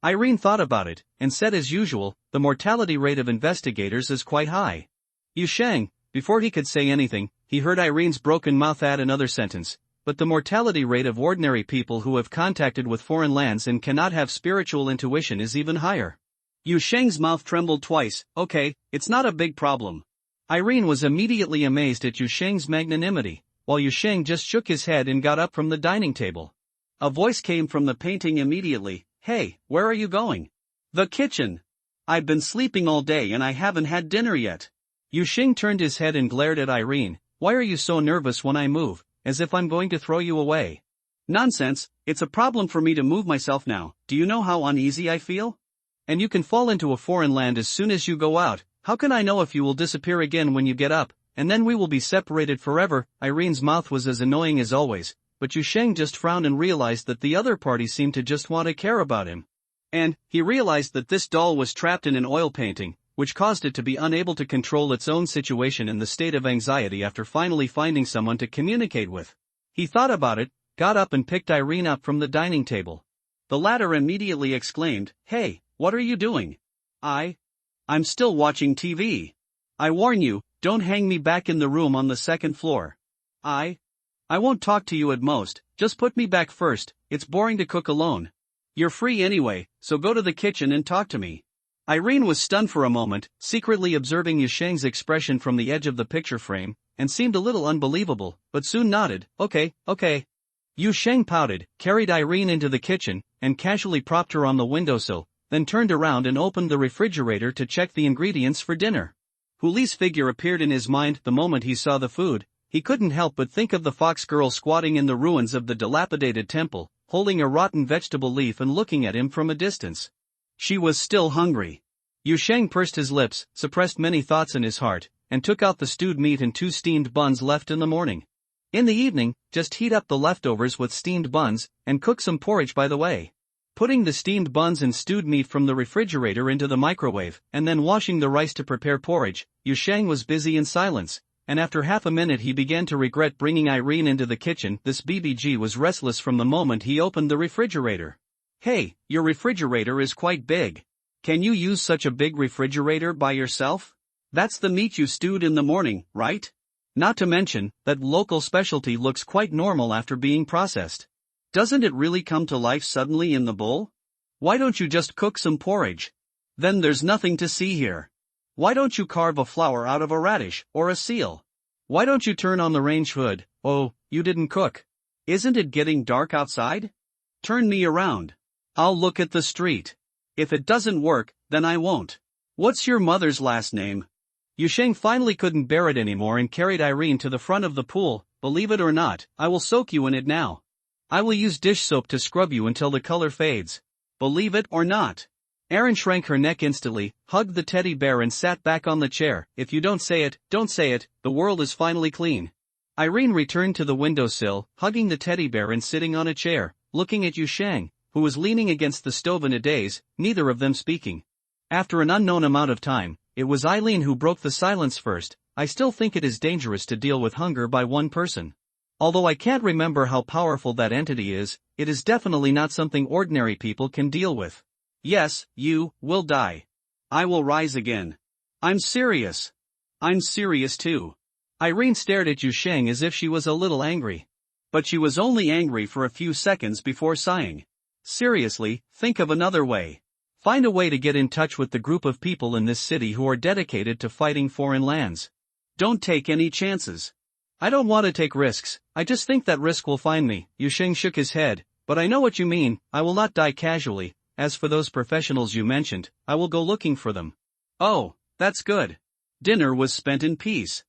Irene thought about it, and said as usual, the mortality rate of investigators is quite high. Yu Sheng, before he could say anything, he heard Irene's broken mouth add another sentence. But the mortality rate of ordinary people who have contacted with foreign lands and cannot have spiritual intuition is even higher. Yu Sheng's mouth trembled twice. Okay, it's not a big problem. Irene was immediately amazed at Yu Sheng's magnanimity, while Yu Sheng just shook his head and got up from the dining table. A voice came from the painting immediately. Hey, where are you going? The kitchen. I've been sleeping all day and I haven't had dinner yet. Yu Sheng turned his head and glared at Irene. Why are you so nervous when I move? As if I'm going to throw you away. Nonsense, it's a problem for me to move myself now. Do you know how uneasy I feel? And you can fall into a foreign land as soon as you go out. How can I know if you will disappear again when you get up, and then we will be separated forever? Irene's mouth was as annoying as always, but Yu Sheng just frowned and realized that the other party seemed to just want to care about him. And he realized that this doll was trapped in an oil painting, which caused it to be unable to control its own situation in the state of anxiety after finally finding someone to communicate with. He thought about it, got up and picked Irene up from the dining table. The latter immediately exclaimed, Hey, what are you doing? I'm still watching TV. I warn you, don't hang me back in the room on the second floor. I won't talk to you at most, just put me back first. It's boring to cook alone. You're free anyway, so go to the kitchen and talk to me. Irene was stunned for a moment, secretly observing Yu Sheng's expression from the edge of the picture frame, and seemed a little unbelievable, but soon nodded. Okay. Yu Sheng pouted, carried Irene into the kitchen, and casually propped her on the windowsill, then turned around and opened the refrigerator to check the ingredients for dinner. Huli's figure appeared in his mind the moment he saw the food. He couldn't help but think of the fox girl squatting in the ruins of the dilapidated temple, holding a rotten vegetable leaf and looking at him from a distance. She was still hungry. Yu Sheng pursed his lips, suppressed many thoughts in his heart, and took out the stewed meat and 2 steamed buns left in the morning. In the evening, just heat up the leftovers with steamed buns, and cook some porridge by the way. Putting the steamed buns and stewed meat from the refrigerator into the microwave, and then washing the rice to prepare porridge, Yu Sheng was busy in silence, and after half a minute he began to regret bringing Irene into the kitchen. This BBG was restless from the moment he opened the refrigerator. Hey, your refrigerator is quite big. Can you use such a big refrigerator by yourself? That's the meat you stewed in the morning, right? Not to mention, that local specialty looks quite normal after being processed. Doesn't it really come to life suddenly in the bowl? Why don't you just cook some porridge? Then there's nothing to see here. Why don't you carve a flower out of a radish, or a seal? Why don't you turn on the range hood? Oh, you didn't cook. Isn't it getting dark outside? Turn me around. I'll look at the street. If it doesn't work, then I won't. What's your mother's last name? Yu Sheng finally couldn't bear it anymore and carried Irene to the front of the pool. Believe it or not, I will soak you in it now. I will use dish soap to scrub you until the color fades. Believe it or not. Erin shrank her neck instantly, hugged the teddy bear and sat back on the chair. If you don't say it, the world is finally clean. Irene returned to the windowsill, hugging the teddy bear and sitting on a chair, looking at Yu Sheng, who was leaning against the stove in a daze, neither of them speaking. After an unknown amount of time, it was Eileen who broke the silence first. I still think it is dangerous to deal with hunger by one person. Although I can't remember how powerful that entity is, it is definitely not something ordinary people can deal with. Yes, you will die. I will rise again. I'm serious. I'm serious too. Irene stared at Yu Sheng as if she was a little angry. But she was only angry for a few seconds before sighing. Seriously, think of another way. Find a way to get in touch with the group of people in this city who are dedicated to fighting foreign lands. Don't take any chances. I don't want to take risks, I just think that risk will find me. Yu Sheng shook his head, But I know what you mean, I will not die casually. As for those professionals you mentioned, I will go looking for them. Oh, that's good. Dinner was spent in peace.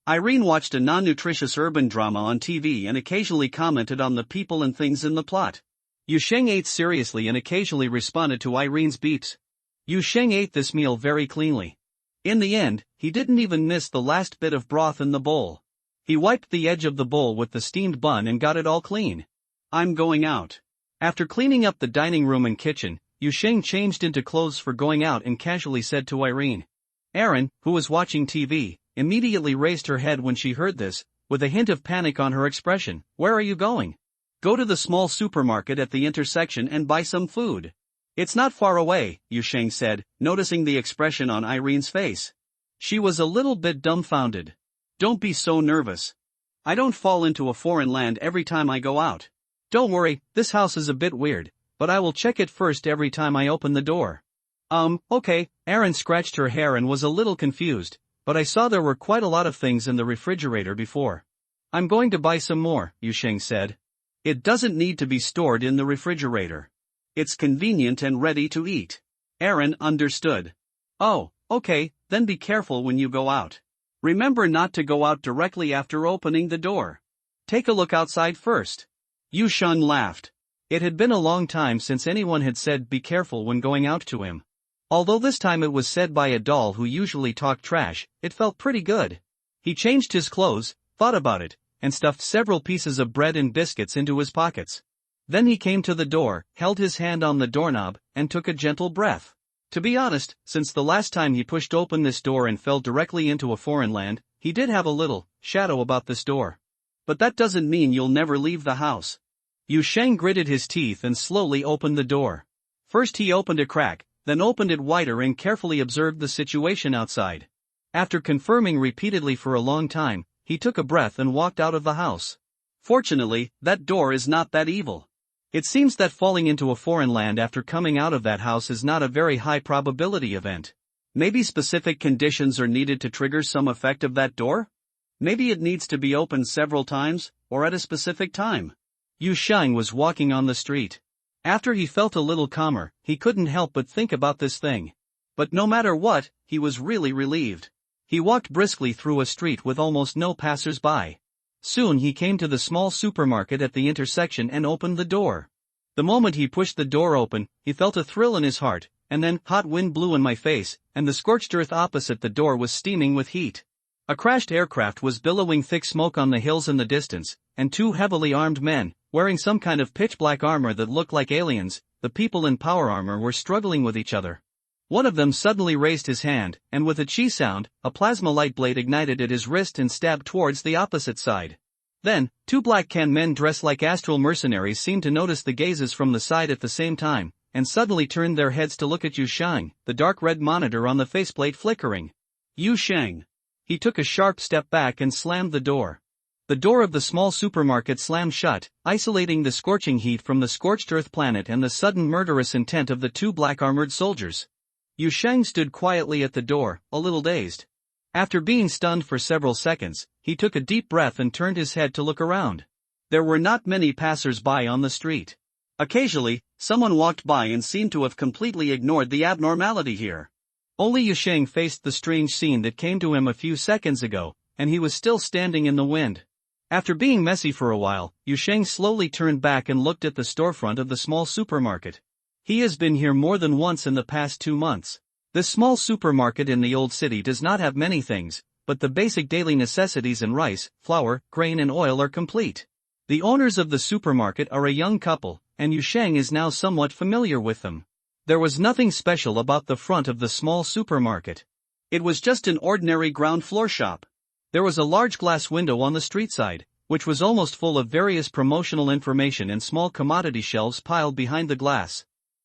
Irene watched a non-nutritious urban drama on TV and occasionally commented on the people and things in the plot. Yu Sheng ate seriously and occasionally responded to Irene's beeps. Yu Sheng ate this meal very cleanly. In the end, he didn't even miss the last bit of broth in the bowl. He wiped the edge of the bowl with the steamed bun and got it all clean. I'm going out. After cleaning up the dining room and kitchen, Yu Sheng changed into clothes for going out and casually said to Irene. Erin, who was watching TV, immediately raised her head when she heard this, with a hint of panic on her expression. Where are you going? Go to the small supermarket at the intersection and buy some food. It's not far away, Yu Sheng said, noticing the expression on Irene's face. She was a little bit dumbfounded. Don't be so nervous. I don't fall into a foreign land every time I go out. Don't worry, this house is a bit weird, but I will check it first every time I open the door. Okay, Erin scratched her hair and was a little confused, but I saw there were quite a lot of things in the refrigerator before. I'm going to buy some more, Yu Sheng said. It doesn't need to be stored in the refrigerator. It's convenient and ready to eat. Erin understood. Oh, okay, then be careful when you go out. Remember not to go out directly after opening the door. Take a look outside first. Yu Sheng laughed. It had been a long time since anyone had said be careful when going out to him. Although this time it was said by a doll who usually talked trash, it felt pretty good. He changed his clothes, thought about it, and stuffed several pieces of bread and biscuits into his pockets. Then he came to the door, held his hand on the doorknob, and took a gentle breath. To be honest, since the last time he pushed open this door and fell directly into a foreign land, he did have a little shadow about this door. But that doesn't mean you'll never leave the house. Yu Sheng gritted his teeth and slowly opened the door. First he opened a crack, then opened it wider and carefully observed the situation outside. After confirming repeatedly for a long time, he took a breath and walked out of the house. Fortunately, that door is not that evil. It seems that falling into a foreign land after coming out of that house is not a very high probability event. Maybe specific conditions are needed to trigger some effect of that door? Maybe it needs to be opened several times, or at a specific time. Yu Sheng was walking on the street. After he felt a little calmer, he couldn't help but think about this thing. But no matter what, he was really relieved. He walked briskly through a street with almost no passers-by. Soon he came to the small supermarket at the intersection and opened the door. The moment he pushed the door open, he felt a thrill in his heart, and then hot wind blew in my face, and the scorched earth opposite the door was steaming with heat. A crashed aircraft was billowing thick smoke on the hills in the distance, and two heavily armed men, wearing some kind of pitch-black armor that looked like aliens, the people in power armor were struggling with each other. One of them suddenly raised his hand, and with a chi sound, a plasma light blade ignited at his wrist and stabbed towards the opposite side. Then, two black can men dressed like astral mercenaries seemed to notice the gazes from the side at the same time, and suddenly turned their heads to look at Yu Sheng, the dark red monitor on the faceplate flickering. Yu Sheng. He took a sharp step back and slammed the door. The door of the small supermarket slammed shut, isolating the scorching heat from the scorched earth planet and the sudden murderous intent of the two black armored soldiers. Yu Sheng stood quietly at the door, a little dazed. After being stunned for several seconds, he took a deep breath and turned his head to look around. There were not many passers-by on the street. Occasionally, someone walked by and seemed to have completely ignored the abnormality here. Only Yu Sheng faced the strange scene that came to him a few seconds ago, and he was still standing in the wind. After being messy for a while, Yu Sheng slowly turned back and looked at the storefront of the small supermarket. He has been here more than once in the past 2 months. This small supermarket in the old city does not have many things, but the basic daily necessities and rice, flour, grain and oil are complete. The owners of the supermarket are a young couple, and Yu Sheng is now somewhat familiar with them. There was nothing special about the front of the small supermarket. It was just an ordinary ground floor shop. There was a large glass window on the street side, which was almost full of various promotional information and small commodity shelves piled behind the glass.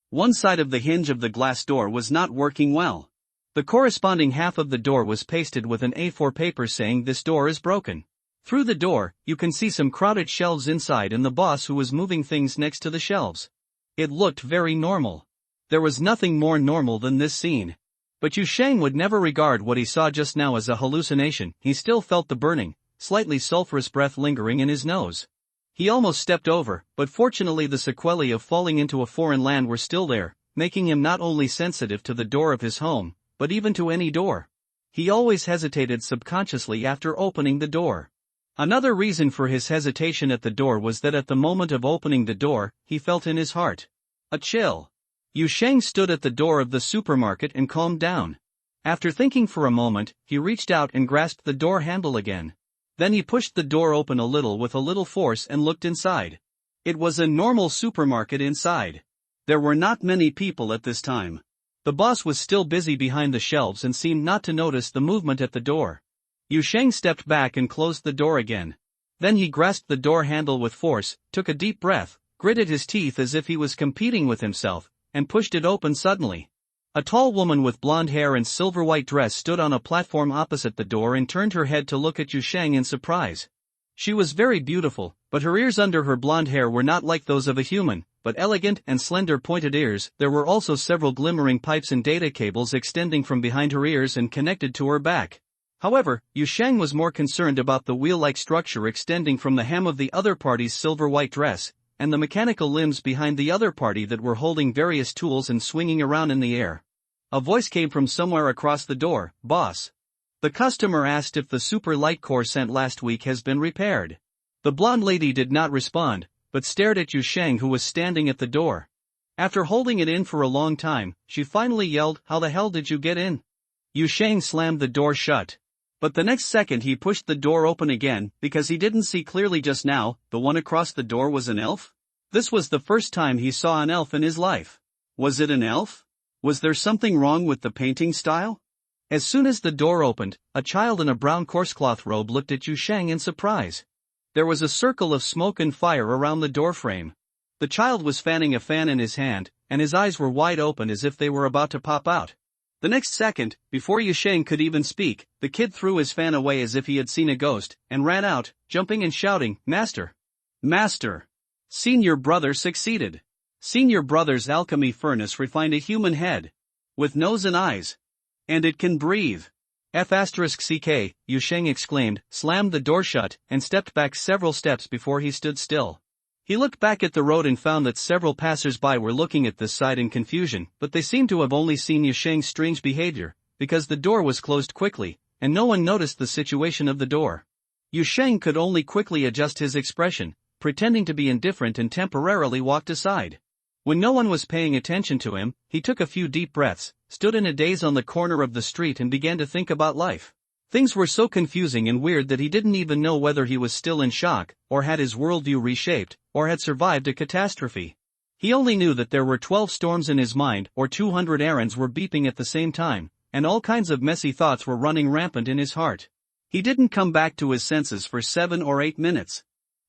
One side of the hinge of the glass door was not working well. The corresponding half of the door was pasted with an A4 paper saying this door is broken. Through the door, you can see some crowded shelves inside and the boss who was moving things next to the shelves. It looked very normal. There was nothing more normal than this scene. But Yu Sheng would never regard what he saw just now as a hallucination. He still felt the burning, slightly sulfurous breath lingering in his nose. He almost stepped over, but fortunately the sequelae of falling into a foreign land were still there, making him not only sensitive to the door of his home, but even to any door. He always hesitated subconsciously after opening the door. Another reason for his hesitation at the door was that at the moment of opening the door, he felt in his heart a chill. Yu Sheng stood at the door of the supermarket and calmed down. After thinking for a moment, he reached out and grasped the door handle again. Then he pushed the door open a little force and looked inside. It was a normal supermarket inside. There were not many people at this time. The boss was still busy behind the shelves and seemed not to notice the movement at the door. Yu Sheng stepped back and closed the door again. Then he grasped the door handle with force, took a deep breath, gritted his teeth as if he was competing with himself, and pushed it open suddenly. A tall woman with blonde hair and silver-white dress stood on a platform opposite the door and turned her head to look at Yu Sheng in surprise. She was very beautiful, but her ears under her blonde hair were not like those of a human, but elegant and slender pointed ears. There were also several glimmering pipes and data cables extending from behind her ears and connected to her back. However, Yu Sheng was more concerned about the wheel-like structure extending from the hem of the other party's silver-white dress, and the mechanical limbs behind the other party that were holding various tools and swinging around in the air. A voice came from somewhere across the door, "Boss." The customer asked if the super light core sent last week has been repaired. The blonde lady did not respond, but stared at Yu Sheng who was standing at the door. After holding it in for a long time, she finally yelled, "How the hell did you get in?" Yu Sheng slammed the door shut. But the next second he pushed the door open again, because he didn't see clearly just now. The one across the door was an elf? This was the first time he saw an elf in his life. Was it an elf? Was there something wrong with the painting style? As soon as the door opened, a child in a brown coarsecloth robe looked at Yu Sheng in surprise. There was a circle of smoke and fire around the doorframe. The child was fanning a fan in his hand, and his eyes were wide open as if they were about to pop out. The next second, before Yu Sheng could even speak, the kid threw his fan away as if he had seen a ghost, and ran out, jumping and shouting, "Master! Master! Seen your brother succeeded! Seen your brother's alchemy furnace refined a human head! With nose and eyes! And it can breathe!" F***ck, Yu Sheng exclaimed, slammed the door shut, and stepped back several steps before he stood still. He looked back at the road and found that several passers-by were looking at this sight in confusion, but they seemed to have only seen Yu Sheng's strange behavior, because the door was closed quickly, and no one noticed the situation of the door. Yu Sheng could only quickly adjust his expression, pretending to be indifferent, and temporarily walked aside. When no one was paying attention to him, he took a few deep breaths, stood in a daze on the corner of the street and began to think about life. Things were so confusing and weird that he didn't even know whether he was still in shock, or had his worldview reshaped, or had survived a catastrophe. He only knew that there were 12 storms in his mind, or 200 errands were beeping at the same time, and all kinds of messy thoughts were running rampant in his heart. He didn't come back to his senses for 7 or 8 minutes.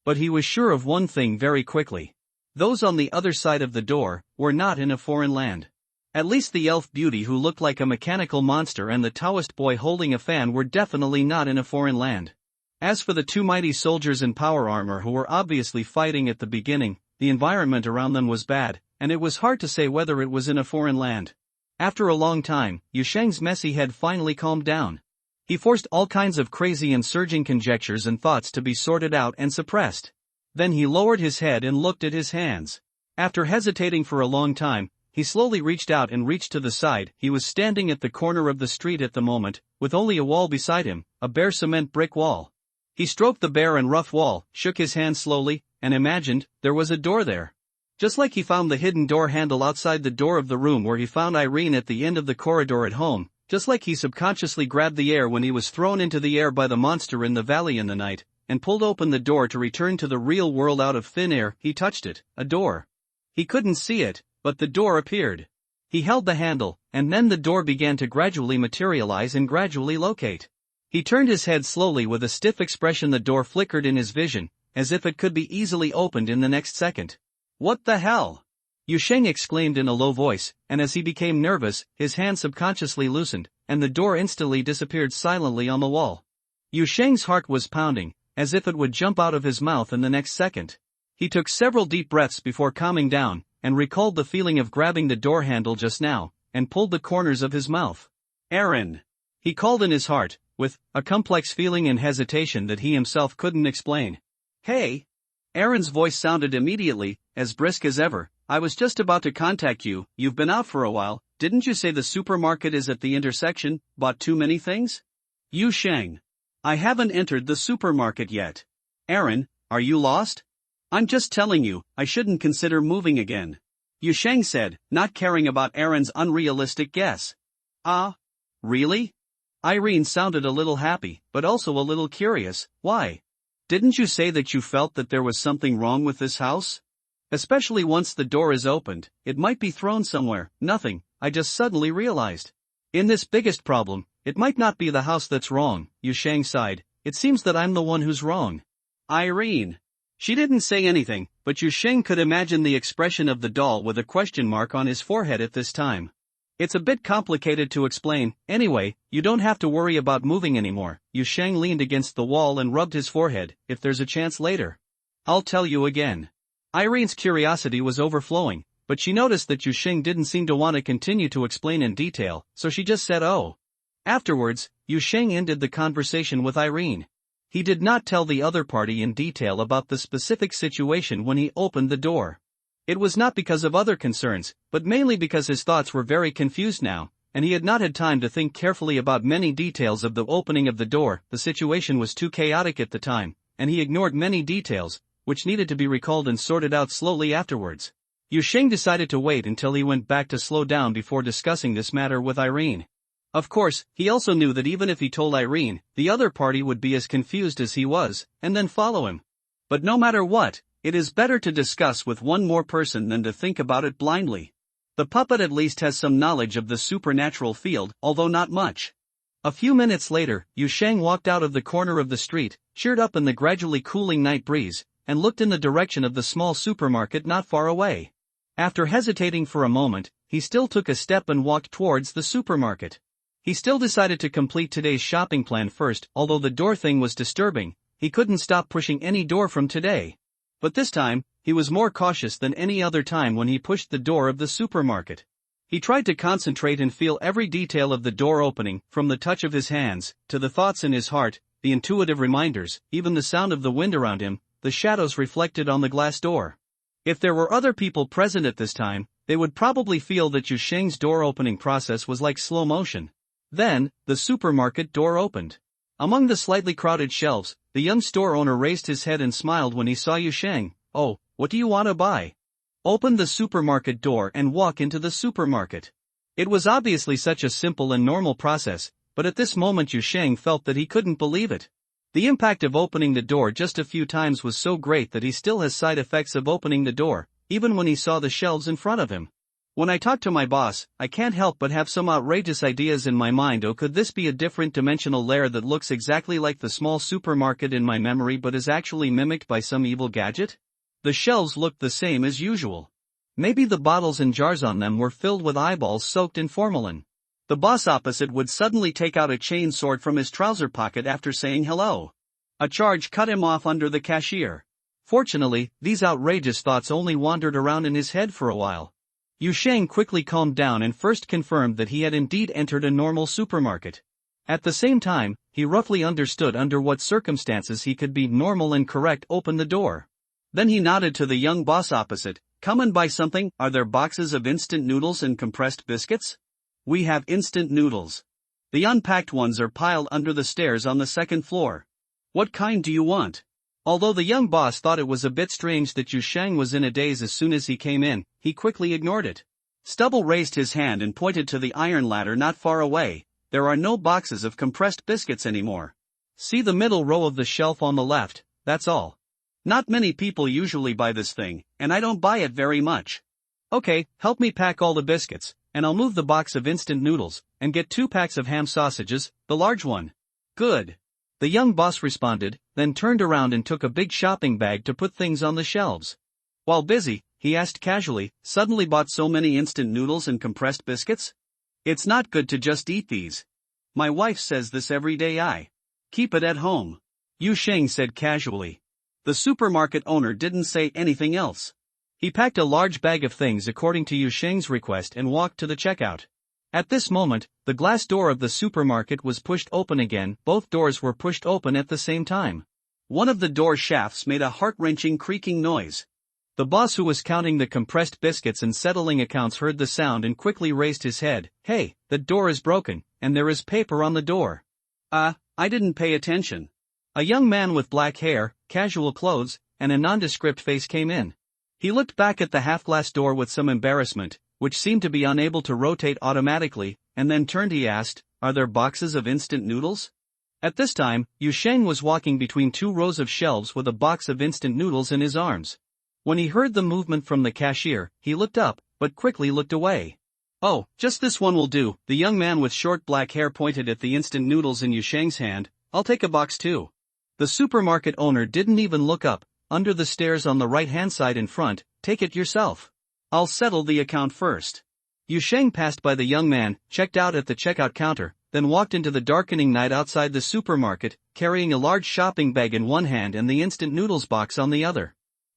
But he was sure of one thing very quickly. Those on the other side of the door were not in a foreign land. At least the elf beauty who looked like a mechanical monster and the Taoist boy holding a fan were definitely not in a foreign land. As for the two mighty soldiers in power armor who were obviously fighting at the beginning, the environment around them was bad, and it was hard to say whether it was in a foreign land. After a long time, Yu Sheng's messy head finally calmed down. He forced all kinds of crazy and surging conjectures and thoughts to be sorted out and suppressed. Then he lowered his head and looked at his hands. After hesitating for a long time, he slowly reached out and reached to the side. He was standing at the corner of the street at the moment, with only a wall beside him, a bare cement brick wall. He stroked the bare and rough wall, shook his hand slowly, and imagined there was a door there. Just like he found the hidden door handle outside the door of the room where he found Irene at the end of the corridor at home, just like he subconsciously grabbed the air when he was thrown into the air by the monster in the valley in the night, and pulled open the door to return to the real world out of thin air. He touched it, a door. He couldn't see it, but the door appeared. He held the handle, and then the door began to gradually materialize and gradually locate. He turned his head slowly with a stiff expression. The door flickered in his vision, as if it could be easily opened in the next second. "What the hell?" Yu Sheng exclaimed in a low voice, and as he became nervous, his hand subconsciously loosened, and the door instantly disappeared silently on the wall. Yu Sheng's heart was pounding, as if it would jump out of his mouth in the next second. He took several deep breaths before calming down, and recalled the feeling of grabbing the door handle just now, and pulled the corners of his mouth. "Aaron!" he called in his heart, with a complex feeling and hesitation that he himself couldn't explain. "Hey! Aaron's voice sounded immediately, as brisk as ever. I was just about to contact you. You've been out for a while. Didn't you say the supermarket is at the intersection? Bought too many things? Yu Sheng. I haven't entered the supermarket yet. Aaron, are you lost? I'm just telling you, I shouldn't consider moving again. Yu Sheng said, not caring about Aaron's unrealistic guess. Ah? Really? Irene sounded a little happy, but also a little curious. Why? Didn't you say that you felt that there was something wrong with this house? Especially once the door is opened, it might be thrown somewhere. Nothing, I just suddenly realized. In this biggest problem, it might not be the house that's wrong, Yu Sheng sighed. It seems that I'm the one who's wrong. Irene. She didn't say anything, but Yu Sheng could imagine the expression of the doll with a question mark on his forehead at this time. It's a bit complicated to explain. Anyway, you don't have to worry about moving anymore. Yu Sheng leaned against the wall and rubbed his forehead. If there's a chance later, I'll tell you again. Irene's curiosity was overflowing, but she noticed that Yu Sheng didn't seem to want to continue to explain in detail, so she just said oh. Afterwards, Yu Sheng ended the conversation with Irene. He did not tell the other party in detail about the specific situation when he opened the door. It was not because of other concerns, but mainly because his thoughts were very confused now, and he had not had time to think carefully about many details of the opening of the door. The situation was too chaotic at the time, and he ignored many details, which needed to be recalled and sorted out slowly afterwards. Yu Sheng decided to wait until he went back to slow down before discussing this matter with Irene. Of course, he also knew that even if he told Irene, the other party would be as confused as he was, and then follow him. But no matter what, it is better to discuss with one more person than to think about it blindly. The puppet at least has some knowledge of the supernatural field, although not much. A few minutes later, Yu Sheng walked out of the corner of the street, cheered up in the gradually cooling night breeze, and looked in the direction of the small supermarket not far away. After hesitating for a moment, he still took a step and walked towards the supermarket. He still decided to complete today's shopping plan first. Although the door thing was disturbing, he couldn't stop pushing any door from today. But this time, he was more cautious than any other time when he pushed the door of the supermarket. He tried to concentrate and feel every detail of the door opening, from the touch of his hands, to the thoughts in his heart, the intuitive reminders, even the sound of the wind around him, the shadows reflected on the glass door. If there were other people present at this time, they would probably feel that Yu Sheng's door opening process was like slow motion. Then, the supermarket door opened. Among the slightly crowded shelves, the young store owner raised his head and smiled when he saw Yu Sheng. Oh, what do you want to buy? Open the supermarket door and walk into the supermarket. It was obviously such a simple and normal process, but at this moment Yu Sheng felt that he couldn't believe it. The impact of opening the door just a few times was so great that he still has side effects of opening the door, even when he saw the shelves in front of him. When I talk to my boss, I can't help but have some outrageous ideas in my mind. Oh, could this be a different dimensional lair that looks exactly like the small supermarket in my memory but is actually mimicked by some evil gadget? The shelves looked the same as usual. Maybe the bottles and jars on them were filled with eyeballs soaked in formalin. The boss opposite would suddenly take out a chain sword from his trouser pocket after saying hello. A charge cut him off under the cashier. Fortunately, these outrageous thoughts only wandered around in his head for a while. Yu Sheng quickly calmed down and first confirmed that he had indeed entered a normal supermarket. At the same time, he roughly understood under what circumstances he could be normal and correct open the door. Then he nodded to the young boss opposite. Come and buy something. Are there boxes of instant noodles and compressed biscuits? We have instant noodles. The unpacked ones are piled under the stairs on the second floor. What kind do you want? Although the young boss thought it was a bit strange that Yu Sheng was in a daze as soon as he came in, he quickly ignored it. Stubble raised his hand and pointed to the iron ladder not far away. There are no boxes of compressed biscuits anymore. See the middle row of the shelf on the left, that's all. Not many people usually buy this thing, and I don't buy it very much. Okay, help me pack all the biscuits, and I'll move the box of instant noodles, and get 2 packs of ham sausages, the large one. Good. The young boss responded, then turned around and took a big shopping bag to put things on the shelves. While busy, he asked casually, suddenly bought so many instant noodles and compressed biscuits? It's not good to just eat these. My wife says this every day. I keep it at home. Yu Sheng said casually. The supermarket owner didn't say anything else. He packed a large bag of things according to Yu Sheng's request and walked to the checkout. At this moment, the glass door of the supermarket was pushed open again. Both doors were pushed open at the same time. One of the door shafts made a heart-wrenching creaking noise. The boss who was counting the compressed biscuits and settling accounts heard the sound and quickly raised his head. Hey, the door is broken, and there is paper on the door. I didn't pay attention. A young man with black hair, casual clothes, and a nondescript face came in. He looked back at the half-glass door with some embarrassment, which seemed to be unable to rotate automatically, and then turned. He asked, "Are there boxes of instant noodles?" At this time, Yu Sheng was walking between two rows of shelves with a box of instant noodles in his arms. When he heard the movement from the cashier, he looked up, but quickly looked away. "Oh, just this one will do." The young man with short black hair pointed at the instant noodles in Yu Sheng's hand. "I'll take a box too." The supermarket owner didn't even look up. Under the stairs on the right-hand side in front, "Take it yourself. I'll settle the account first." Yu Sheng passed by the young man, checked out at the checkout counter, then walked into the darkening night outside the supermarket, carrying a large shopping bag in one hand and the instant noodles box on the other.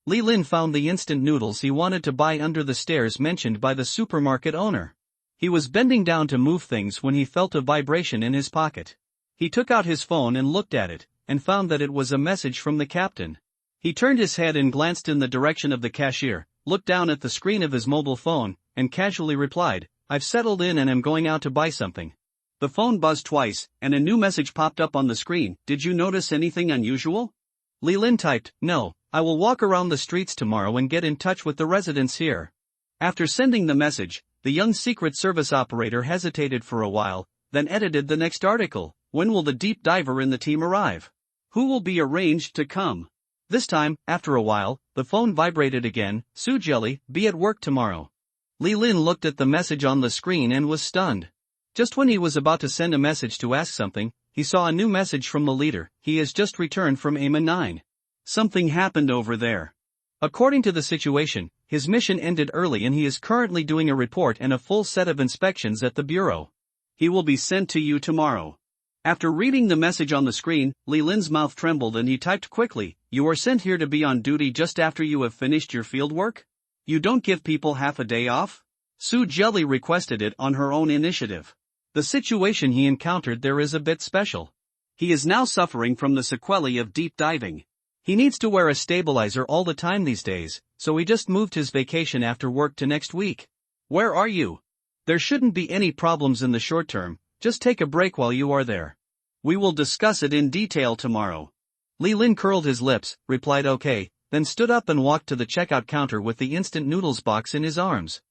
Li Lin found the instant noodles he wanted to buy under the stairs mentioned by the supermarket owner. He was bending down to move things when he felt a vibration in his pocket. He took out his phone and looked at it, and found that it was a message from the captain. He turned his head and glanced in the direction of the cashier, looked down at the screen of his mobile phone, and casually replied, "I've settled in and am going out to buy something." The phone buzzed twice, and a new message popped up on the screen. "Did you notice anything unusual?" Li Lin typed, "No, I will walk around the streets tomorrow and get in touch with the residents here." After sending the message, the young Secret Service operator hesitated for a while, then edited the next article. "When will the deep diver in the team arrive? Who will be arranged to come?" This time, after a while, the phone vibrated again. "Su Jelly, be at work tomorrow." Li Lin looked at the message on the screen and was stunned. Just when he was about to send a message to ask something, he saw a new message from the leader. "He has just returned from AMA 9. Something happened over there." According to the situation, his mission ended early and he is currently doing a report and a full set of inspections at the bureau. "He will be sent to you tomorrow." After reading the message on the screen, Li Lin's mouth trembled and he typed quickly, "You are sent here to be on duty just after you have finished your field work? You don't give people half a day off?" Su Jelly requested it on her own initiative. The situation he encountered there is a bit special. He is now suffering from the sequelae of deep diving. He needs to wear a stabilizer all the time these days, so he just moved his vacation after work to next week. "Where are you?" "There shouldn't be any problems in the short term, just take a break while you are there. We will discuss it in detail tomorrow." Li Lin curled his lips, replied okay, then stood up and walked to the checkout counter with the instant noodles box in his arms.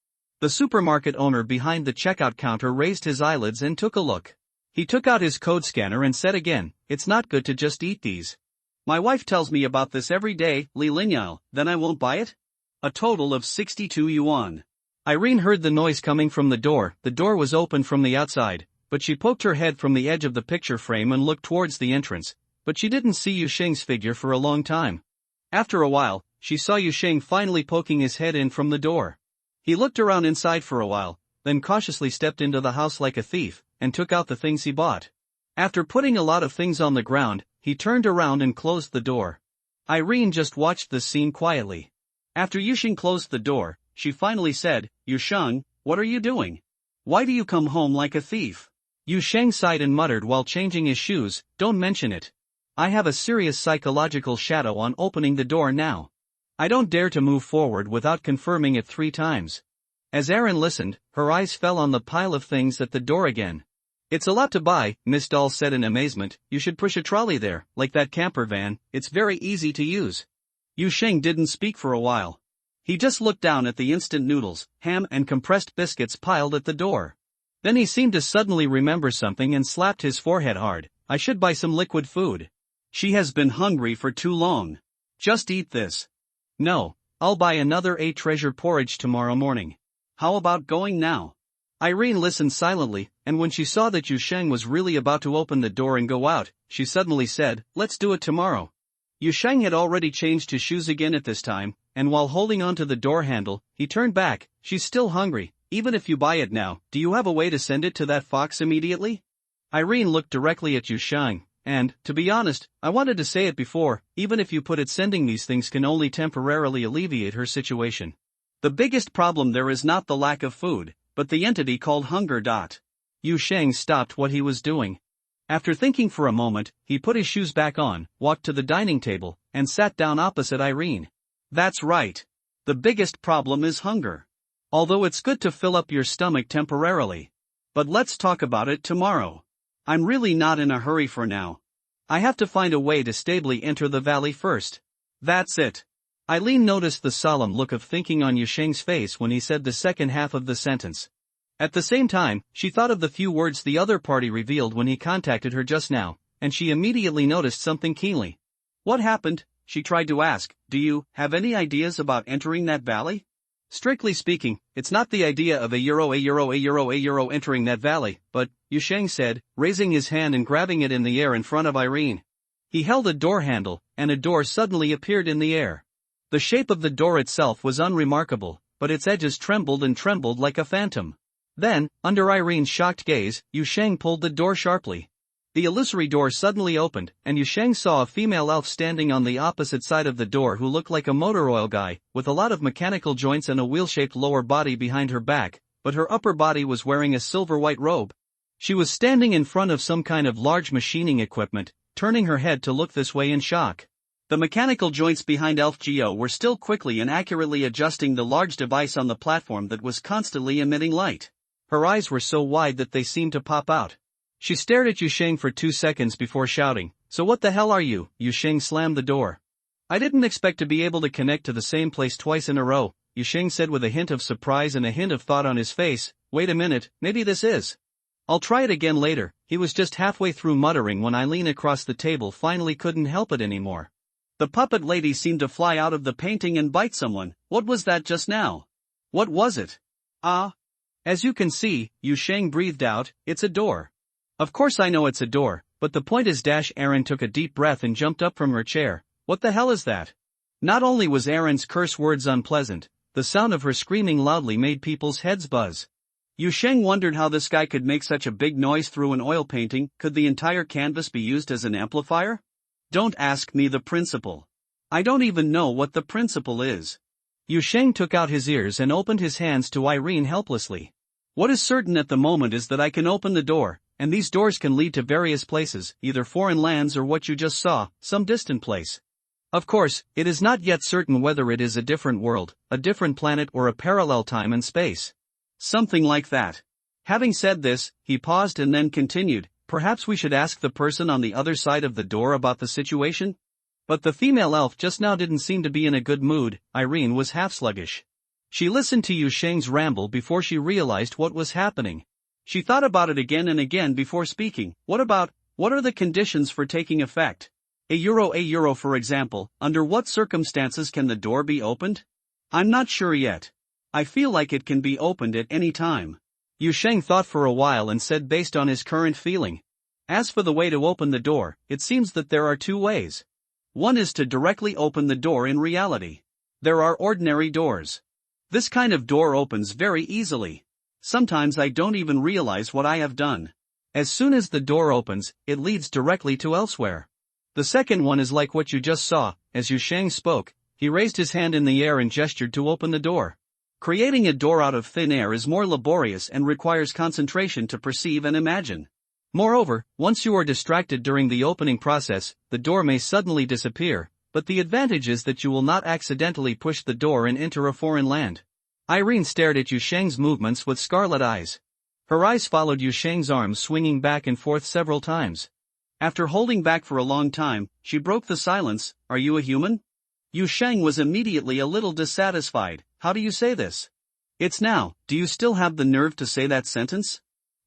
The supermarket owner behind the checkout counter raised his eyelids and took a look. He took out his code scanner and said again, "It's not good to just eat these. My wife tells me about this every day." "Li Linyal, then I won't buy it?" A total of 62 yuan. Irene heard the noise coming from the door. The door was open from the outside, but she poked her head from the edge of the picture frame and looked towards the entrance, but she didn't see Yu Sheng's figure for a long time. After a while, she saw Yu Sheng finally poking his head in from the door. He looked around inside for a while, then cautiously stepped into the house like a thief, and took out the things he bought. After putting a lot of things on the ground, he turned around and closed the door. Irene just watched this scene quietly. After Yu Sheng closed the door, she finally said, "Yu Sheng, what are you doing? Why do you come home like a thief?" Yu Sheng sighed and muttered while changing his shoes, "Don't mention it. I have a serious psychological shadow on opening the door now. I don't dare to move forward without confirming it 3 times. As Erin listened, her eyes fell on the pile of things at the door again. "It's a lot to buy," Miss Doll said in amazement. "You should push a trolley there, like that camper van. It's very easy to use." Yu Sheng didn't speak for a while. He just looked down at the instant noodles, ham and compressed biscuits piled at the door. Then he seemed to suddenly remember something and slapped his forehead hard. "I should buy some liquid food. She has been hungry for too long. Just eat this." "No, I'll buy another treasure porridge tomorrow morning." "How about going now?" Irene listened silently, and when she saw that Yu Sheng was really about to open the door and go out, she suddenly said, "Let's do it tomorrow." Yu Sheng had already changed his shoes again at this time, and while holding onto the door handle, he turned back. "She's still hungry. Even if you buy it now, do you have a way to send it to that fox immediately?" Irene looked directly at Yu Sheng, and, to be honest, I wanted to say it before, even if you put it, sending these things can only temporarily alleviate her situation. The biggest problem there is not the lack of food, but the entity called hunger. Yu Sheng stopped what he was doing. After thinking for a moment, he put his shoes back on, walked to the dining table, and sat down opposite Irene. That's right. The biggest problem is hunger. Although it's good to fill up your stomach temporarily. But let's talk about it tomorrow. I'm really not in a hurry for now. I have to find a way to stably enter the valley first. That's it. Eileen noticed the solemn look of thinking on Yusheng's face when he said the second half of the sentence. At the same time, she thought of the few words the other party revealed when he contacted her just now, and she immediately noticed something keenly. What happened? She tried to ask. Do you have any ideas about entering that valley? Strictly speaking, it's not the idea of a euro entering that valley, but, Yusheng said, raising his hand and grabbing it in the air in front of Irene. He held a door handle, and a door suddenly appeared in the air. The shape of the door itself was unremarkable, but its edges trembled and trembled like a phantom. Then, under Irene's shocked gaze, Yusheng pulled the door sharply. The illusory door suddenly opened, and Yusheng saw a female elf standing on the opposite side of the door who looked like a motor oil guy, with a lot of mechanical joints and a wheel-shaped lower body behind her back, but her upper body was wearing a silver-white robe. She was standing in front of some kind of large machining equipment, turning her head to look this way in shock. The mechanical joints behind Elf Geo were still quickly and accurately adjusting the large device on the platform that was constantly emitting light. Her eyes were so wide that they seemed to pop out. She stared at Yusheng for 2 seconds before shouting, "So what the hell are you?" Yusheng slammed the door. "I didn't expect to be able to connect to the same place twice in a row," Yusheng said with a hint of surprise and a hint of thought on his face. "Wait a minute, maybe this is. I'll try it again later." He was just halfway through muttering when Eileen across the table finally couldn't help it anymore. The puppet lady seemed to fly out of the painting and bite someone. What was that just now? What was it? Ah. As you can see, Yusheng breathed out, "It's a door." "Of course I know it's a door, but the point is Aaron took a deep breath and jumped up from her chair. "What the hell is that?" Not only was Aaron's curse words unpleasant, the sound of her screaming loudly made people's heads buzz. Yusheng wondered how this guy could make such a big noise through an oil painting. Could the entire canvas be used as an amplifier? Don't ask me the principle. I don't even know what the principle is. Yusheng took out his ears and opened his hands to Irene helplessly. What is certain at the moment is that I can open the door, and these doors can lead to various places, either foreign lands or what you just saw, some distant place. Of course, it is not yet certain whether it is a different world, a different planet or a parallel time and space. Something like that. Having said this, he paused and then continued, "Perhaps we should ask the person on the other side of the door about the situation?" But the female elf just now didn't seem to be in a good mood. Irene was half sluggish. She listened to Yusheng's ramble before she realized what was happening. She thought about it again and again before speaking. What are the conditions for taking effect? A euro for example, under what circumstances can the door be opened? I'm not sure yet. I feel like it can be opened at any time. Yusheng thought for a while and said based on his current feeling. As for the way to open the door, it seems that there are two ways. One is to directly open the door in reality. There are ordinary doors. This kind of door opens very easily. Sometimes I don't even realize what I have done. As soon as the door opens, it leads directly to elsewhere. The second one is like what you just saw. As Yusheng spoke, he raised his hand in the air and gestured to open the door. Creating a door out of thin air is more laborious and requires concentration to perceive and imagine. Moreover, once you are distracted during the opening process, the door may suddenly disappear, but the advantage is that you will not accidentally push the door and enter a foreign land. Irene stared at Yusheng's movements with scarlet eyes. Her eyes followed Yusheng's arms swinging back and forth several times. After holding back for a long time, she broke the silence. "Are you a human?" Yusheng was immediately a little dissatisfied. "How do you say this?" "It's now. Do you still have the nerve to say that sentence?"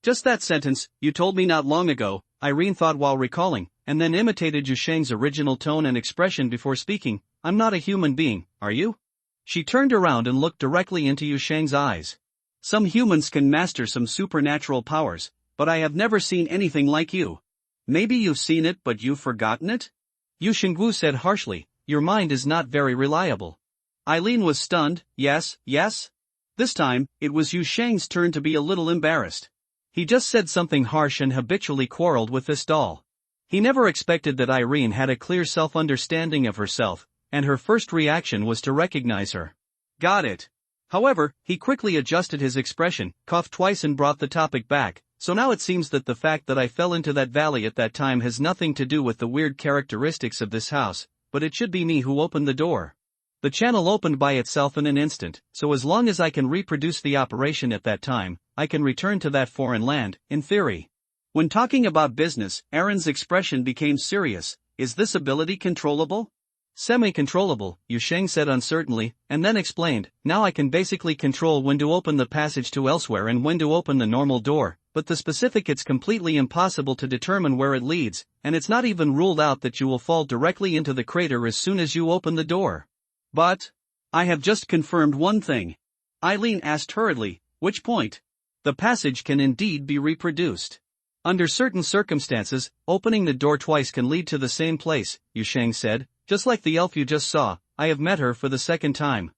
"Just that sentence, you told me not long ago," Irene thought while recalling, and then imitated Yusheng's original tone and expression before speaking. "I'm not a human being, are you?" She turned around and looked directly into Yusheng's eyes. "Some humans can master some supernatural powers, but I have never seen anything like you. Maybe you've seen it but you've forgotten it?" Yusheng said harshly, "Your mind is not very reliable." Eileen was stunned. Yes. This time, it was Yusheng's turn to be a little embarrassed. He just said something harsh and habitually quarreled with this doll. He never expected that Irene had a clear self-understanding of herself, and her first reaction was to recognize her. Got it. However, he quickly adjusted his expression, coughed twice and brought the topic back. So now it seems that the fact that I fell into that valley at that time has nothing to do with the weird characteristics of this house, but it should be me who opened the door. The channel opened by itself in an instant, so as long as I can reproduce the operation at that time, I can return to that foreign land, in theory. When talking about business, Aaron's expression became serious. Is this ability controllable? Semi-controllable, Yu Sheng said uncertainly, and then explained, now I can basically control when to open the passage to elsewhere and when to open the normal door, but the specific it's completely impossible to determine where it leads, and it's not even ruled out that you will fall directly into the crater as soon as you open the door. But I have just confirmed one thing. Eileen asked hurriedly, which point? The passage can indeed be reproduced. Under certain circumstances, opening the door twice can lead to the same place, Yu Sheng said, just like the elf you just saw. I have met her for the second time.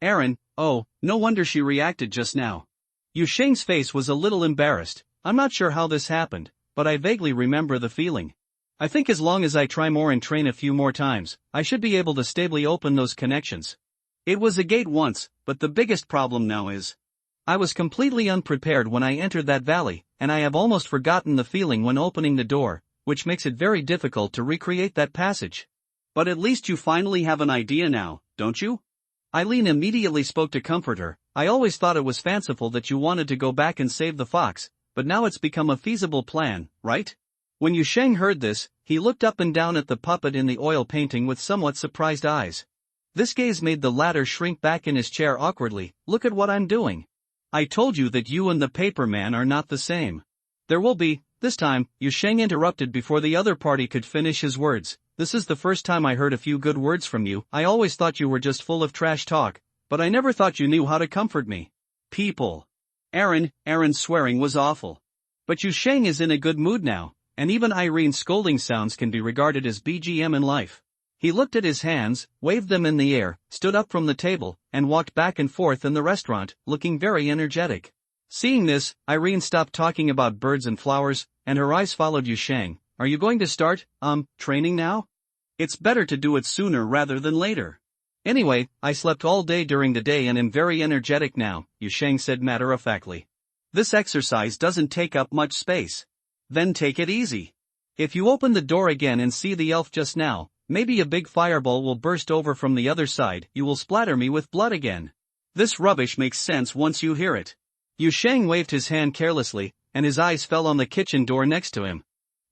Aaron, oh, no wonder she reacted just now. Yu Sheng's face was a little embarrassed. I'm not sure how this happened, but I vaguely remember the feeling. I think as long as I try more and train a few more times, I should be able to stably open those connections. It was a gate once, but the biggest problem now is I was completely unprepared when I entered that valley, and I have almost forgotten the feeling when opening the door, which makes it very difficult to recreate that passage. But at least you finally have an idea now, don't you? Eileen immediately spoke to comfort her. I always thought it was fanciful that you wanted to go back and save the fox, but now it's become a feasible plan, right? When Yu Sheng heard this, he looked up and down at the puppet in the oil painting with somewhat surprised eyes. This gaze made the latter shrink back in his chair awkwardly. Look at what I'm doing. I told you that you and the paper man are not the same. There will be, this time, Yu Sheng interrupted before the other party could finish his words. This is the first time I heard a few good words from you. I always thought you were just full of trash talk, but I never thought you knew how to comfort me. People. Aaron's swearing was awful. But Yu Sheng is in a good mood now, and even Irene's scolding sounds can be regarded as BGM in life. He looked at his hands, waved them in the air, stood up from the table, and walked back and forth in the restaurant, looking very energetic. Seeing this, Irene stopped talking about birds and flowers, and her eyes followed Yu Sheng. Are you going to start, training now? It's better to do it sooner rather than later. Anyway, I slept all day during the day and am very energetic now, Yu Sheng said matter-of-factly. This exercise doesn't take up much space. Then take it easy. If you open the door again and see the elf just now, maybe a big fireball will burst over from the other side. You will splatter me with blood again. This rubbish makes sense once you hear it. Yu Sheng waved his hand carelessly, and his eyes fell on the kitchen door next to him.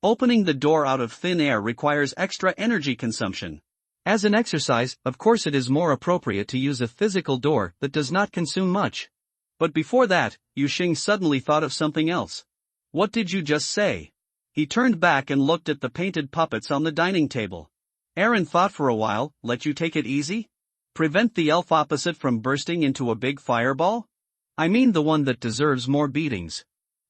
Opening the door out of thin air requires extra energy consumption. As an exercise, of course it is more appropriate to use a physical door that does not consume much. But before that, Yu Sheng suddenly thought of something else. What did you just say? He turned back and looked at the painted puppets on the dining table. Aaron thought for a while. Let you take it easy? Prevent the elf opposite from bursting into a big fireball? I mean the one that deserves more beatings.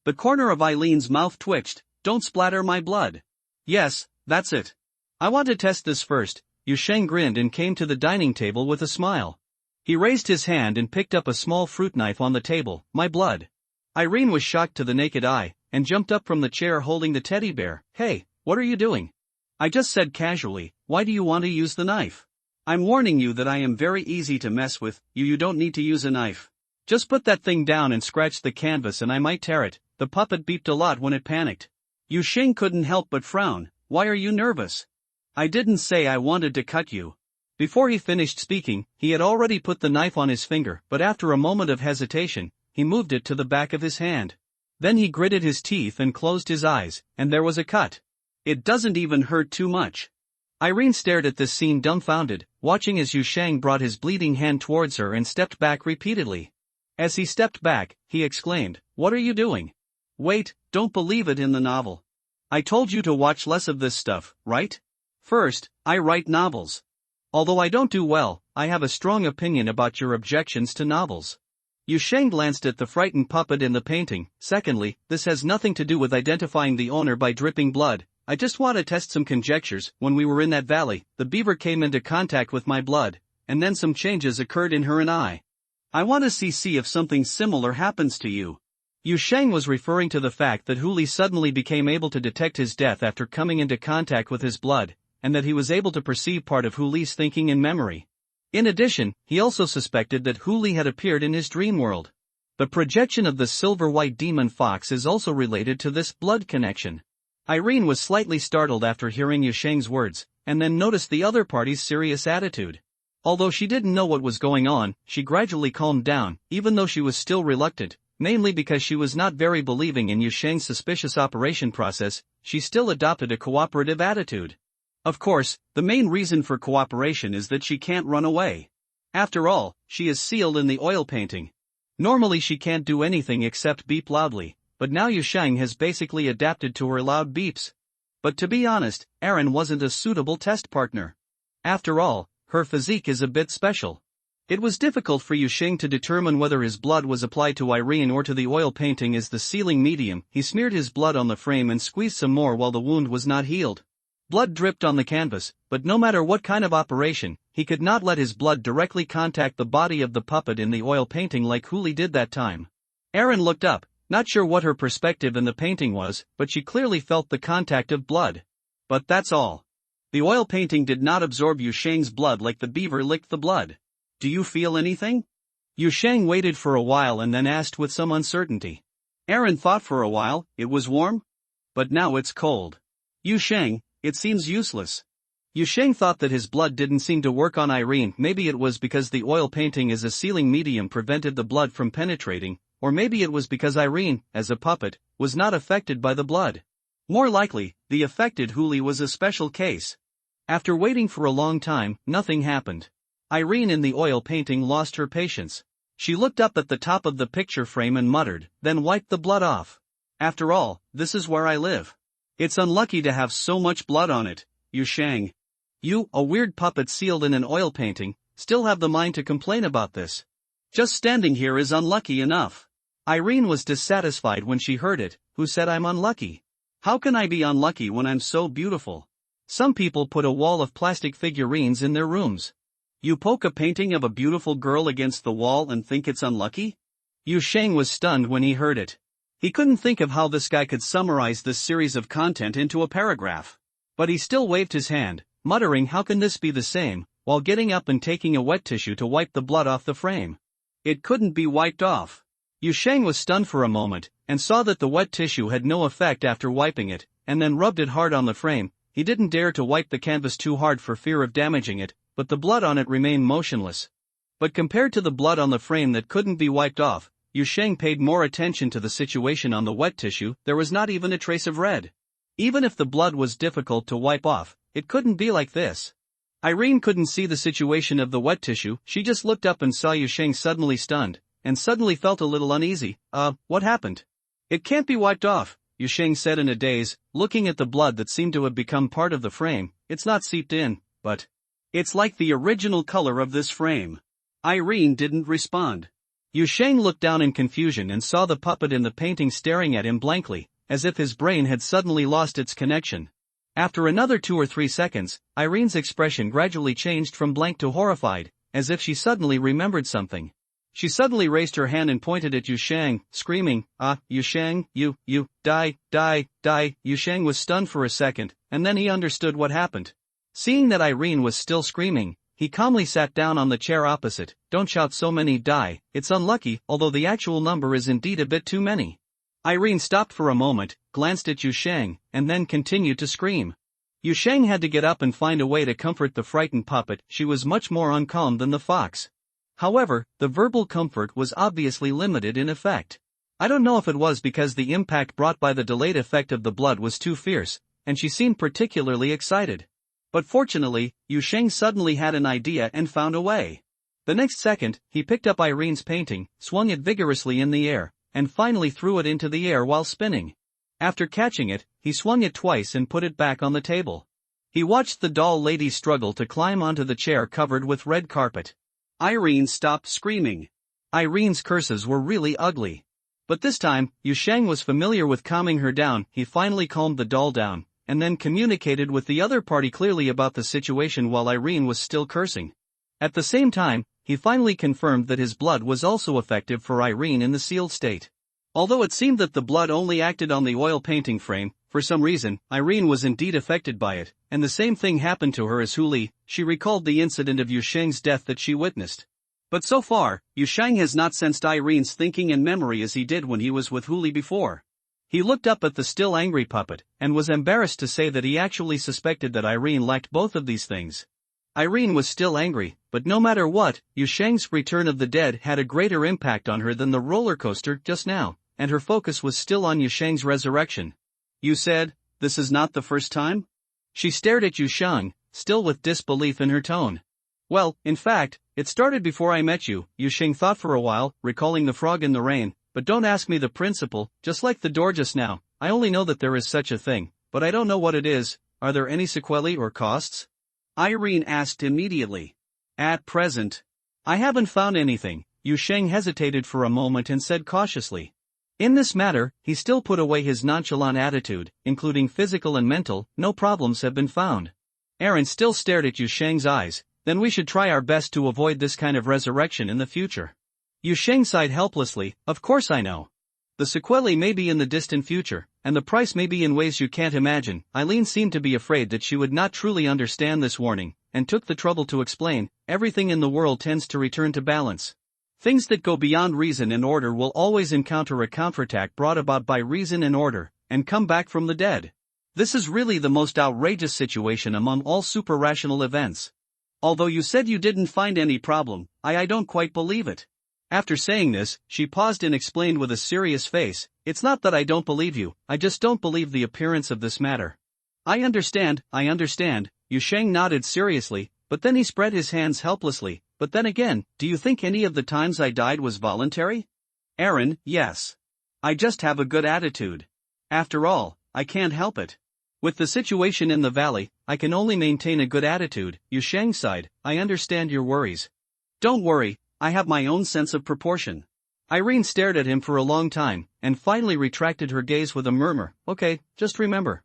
The corner of Eileen's mouth twitched. Don't splatter my blood. Yes, that's it. I want to test this first. Yu Sheng grinned and came to the dining table with a smile. He raised his hand and picked up a small fruit knife on the table. My blood. Irene was shocked to the naked eye, and jumped up from the chair holding the teddy bear. Hey, what are you doing? I just said casually, why do you want to use the knife? I'm warning you that I am very easy to mess with. You don't need to use a knife. Just put that thing down and scratch the canvas and I might tear it. The puppet beeped a lot when it panicked. Yu Sheng couldn't help but frown. Why are you nervous? I didn't say I wanted to cut you. Before he finished speaking, he had already put the knife on his finger, but after a moment of hesitation, he moved it to the back of his hand. Then he gritted his teeth and closed his eyes, and there was a cut. It doesn't even hurt too much. Irene stared at this scene dumbfounded, watching as Yu Sheng brought his bleeding hand towards her and stepped back repeatedly. As he stepped back, he exclaimed, What are you doing? Wait, don't believe it in the novel. I told you to watch less of this stuff, right? First, I write novels. Although I don't do well, I have a strong opinion about your objections to novels. Yu Sheng glanced at the frightened puppet in the painting. Secondly, this has nothing to do with identifying the owner by dripping blood. I just want to test some conjectures. When we were in that valley, the beaver came into contact with my blood, and then some changes occurred in her and I want to see if something similar happens to you. Yu Sheng was referring to the fact that Hu Li suddenly became able to detect his death after coming into contact with his blood, and that he was able to perceive part of Hu Li's thinking and memory. In addition, he also suspected that Hu Li had appeared in his dream world. The projection of the silver-white demon fox is also related to this blood connection. Irene was slightly startled after hearing Yusheng's words, and then noticed the other party's serious attitude. Although she didn't know what was going on, she gradually calmed down, even though she was still reluctant, mainly because she was not very believing in Yusheng's suspicious operation process. She still adopted a cooperative attitude. Of course, the main reason for cooperation is that she can't run away. After all, she is sealed in the oil painting. Normally she can't do anything except beep loudly, but now Yusheng has basically adapted to her loud beeps. But to be honest, Aaron wasn't a suitable test partner. After all, her physique is a bit special. It was difficult for Yusheng to determine whether his blood was applied to Irene or to the oil painting as the sealing medium. He smeared his blood on the frame and squeezed some more while the wound was not healed. Blood dripped on the canvas, but no matter what kind of operation, he could not let his blood directly contact the body of the puppet in the oil painting like Huli did that time. Aaron looked up, not sure what her perspective in the painting was, but she clearly felt the contact of blood. But that's all. The oil painting did not absorb Yusheng's blood like the beaver licked the blood. Do you feel anything? Yusheng waited for a while and then asked with some uncertainty. Aaron thought for a while. It was warm? But now it's cold. Yusheng, it seems useless. Yusheng thought that his blood didn't seem to work on Irene. Maybe it was because the oil painting as a sealing medium prevented the blood from penetrating, or maybe it was because Irene, as a puppet, was not affected by the blood. More likely, the affected Huli was a special case. After waiting for a long time, nothing happened. Irene in the oil painting lost her patience. She looked up at the top of the picture frame and muttered, then wiped the blood off. After all, this is where I live. It's unlucky to have so much blood on it. Yusheng. You, a weird puppet sealed in an oil painting, still have the mind to complain about this. Just standing here is unlucky enough. Irene was dissatisfied when she heard it. Who said I'm unlucky? How can I be unlucky when I'm so beautiful? Some people put a wall of plastic figurines in their rooms. You poke a painting of a beautiful girl against the wall and think it's unlucky? Yusheng was stunned when he heard it. He couldn't think of how this guy could summarize this series of content into a paragraph. But he still waved his hand, muttering how can this be the same, while getting up and taking a wet tissue to wipe the blood off the frame. It couldn't be wiped off. Yusheng was stunned for a moment, and saw that the wet tissue had no effect after wiping it, and then rubbed it hard on the frame. He didn't dare to wipe the canvas too hard for fear of damaging it, but the blood on it remained motionless. But compared to the blood on the frame that couldn't be wiped off, Yusheng paid more attention to the situation on the wet tissue. There was not even a trace of red. Even if the blood was difficult to wipe off, it couldn't be like this. Irene couldn't see the situation of the wet tissue. She just looked up and saw Yusheng suddenly stunned, and suddenly felt a little uneasy. What happened? It can't be wiped off, Yusheng said in a daze, looking at the blood that seemed to have become part of the frame. It's not seeped in, but it's like the original color of this frame. Irene didn't respond. Yusheng looked down in confusion and saw the puppet in the painting staring at him blankly, as if his brain had suddenly lost its connection. After another 2 or 3 seconds, Irene's expression gradually changed from blank to horrified, as if she suddenly remembered something. She suddenly raised her hand and pointed at Yusheng, screaming, Yusheng, you, die. Yusheng was stunned for a second, and then he understood what happened. Seeing that Irene was still screaming, he calmly sat down on the chair opposite. Don't shout so many die, it's unlucky, although the actual number is indeed a bit too many. Irene stopped for a moment, glanced at Yusheng, and then continued to scream. Yusheng had to get up and find a way to comfort the frightened puppet. She was much more uncalm than the fox. However, the verbal comfort was obviously limited in effect. I don't know if it was because the impact brought by the delayed effect of the blood was too fierce, and she seemed particularly excited. But fortunately, Yusheng suddenly had an idea and found a way. The next second, he picked up Irene's painting, swung it vigorously in the air, and finally threw it into the air while spinning. After catching it, he swung it twice and put it back on the table. He watched the doll lady struggle to climb onto the chair covered with red carpet. Irene stopped screaming. Irene's curses were really ugly. But this time, Yusheng was familiar with calming her down. He finally calmed the doll down, and then communicated with the other party clearly about the situation while Irene was still cursing. At the same time, he finally confirmed that his blood was also effective for Irene in the sealed state. Although it seemed that the blood only acted on the oil painting frame, for some reason, Irene was indeed affected by it, and the same thing happened to her as Huli. She recalled the incident of Yusheng's death that she witnessed. But so far, Yusheng has not sensed Irene's thinking and memory as he did when he was with Huli before. He looked up at the still angry puppet, and was embarrassed to say that he actually suspected that Irene lacked both of these things. Irene was still angry, but no matter what, Yusheng's return of the dead had a greater impact on her than the roller coaster just now, and her focus was still on Yusheng's resurrection. You said, this is not the first time? She stared at Yusheng, still with disbelief in her tone. Well, in fact, it started before I met you, Yusheng thought for a while, recalling the frog in the rain, but don't ask me the principle, just like the door just now, I only know that there is such a thing, but I don't know what it is. Are there any sequelae or costs? Irene asked immediately. At present, I haven't found anything. Yusheng hesitated for a moment and said cautiously. In this matter, he still put away his nonchalant attitude, including physical and mental, no problems have been found. Aaron still stared at Yusheng's eyes. Then we should try our best to avoid this kind of resurrection in the future. Yusheng sighed helplessly, of course I know. The sequelae may be in the distant future, and the price may be in ways you can't imagine. Eileen seemed to be afraid that she would not truly understand this warning, and took the trouble to explain, everything in the world tends to return to balance. Things that go beyond reason and order will always encounter a counterattack brought about by reason and order, and come back from the dead. This is really the most outrageous situation among all super-rational events. Although you said you didn't find any problem, I don't quite believe it. After saying this, she paused and explained with a serious face, it's not that I don't believe you, I just don't believe the appearance of this matter. I understand, Yusheng nodded seriously, but then he spread his hands helplessly, but then again, do you think any of the times I died was voluntary? Aaron, yes. I just have a good attitude. After all, I can't help it. With the situation in the valley, I can only maintain a good attitude, Yusheng sighed, I understand your worries. Don't worry, I have my own sense of proportion. Irene stared at him for a long time, and finally retracted her gaze with a murmur, okay, just remember.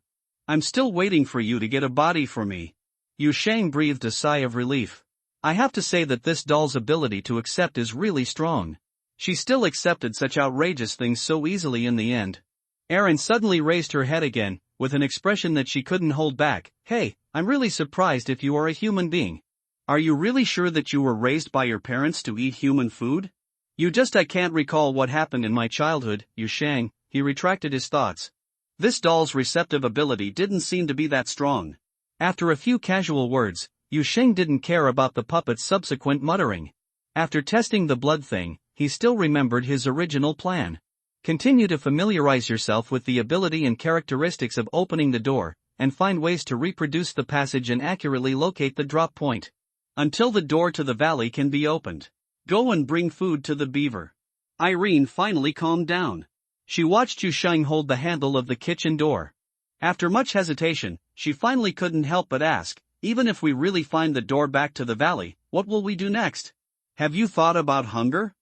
I'm still waiting for you to get a body for me. Yusheng breathed a sigh of relief. I have to say that this doll's ability to accept is really strong. She still accepted such outrageous things so easily in the end. Erin suddenly raised her head again, with an expression that she couldn't hold back. Hey, I'm really surprised if you are a human being. Are you really sure that you were raised by your parents to eat human food? I can't recall what happened in my childhood, Yusheng, he retracted his thoughts. This doll's receptive ability didn't seem to be that strong. After a few casual words, Yusheng didn't care about the puppet's subsequent muttering. After testing the blood thing, he still remembered his original plan. Continue to familiarize yourself with the ability and characteristics of opening the door, and find ways to reproduce the passage and accurately locate the drop point. Until the door to the valley can be opened. Go and bring food to the beaver. Irene finally calmed down. She watched Yusheng hold the handle of the kitchen door. After much hesitation, she finally couldn't help but ask, even if we really find the door back to the valley, what will we do next? Have you thought about hunger?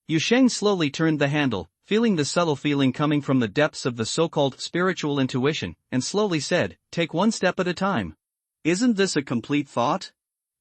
Yusheng slowly turned the handle, feeling the subtle feeling coming from the depths of the so-called spiritual intuition, and slowly said, take one step at a time. Isn't this a complete thought?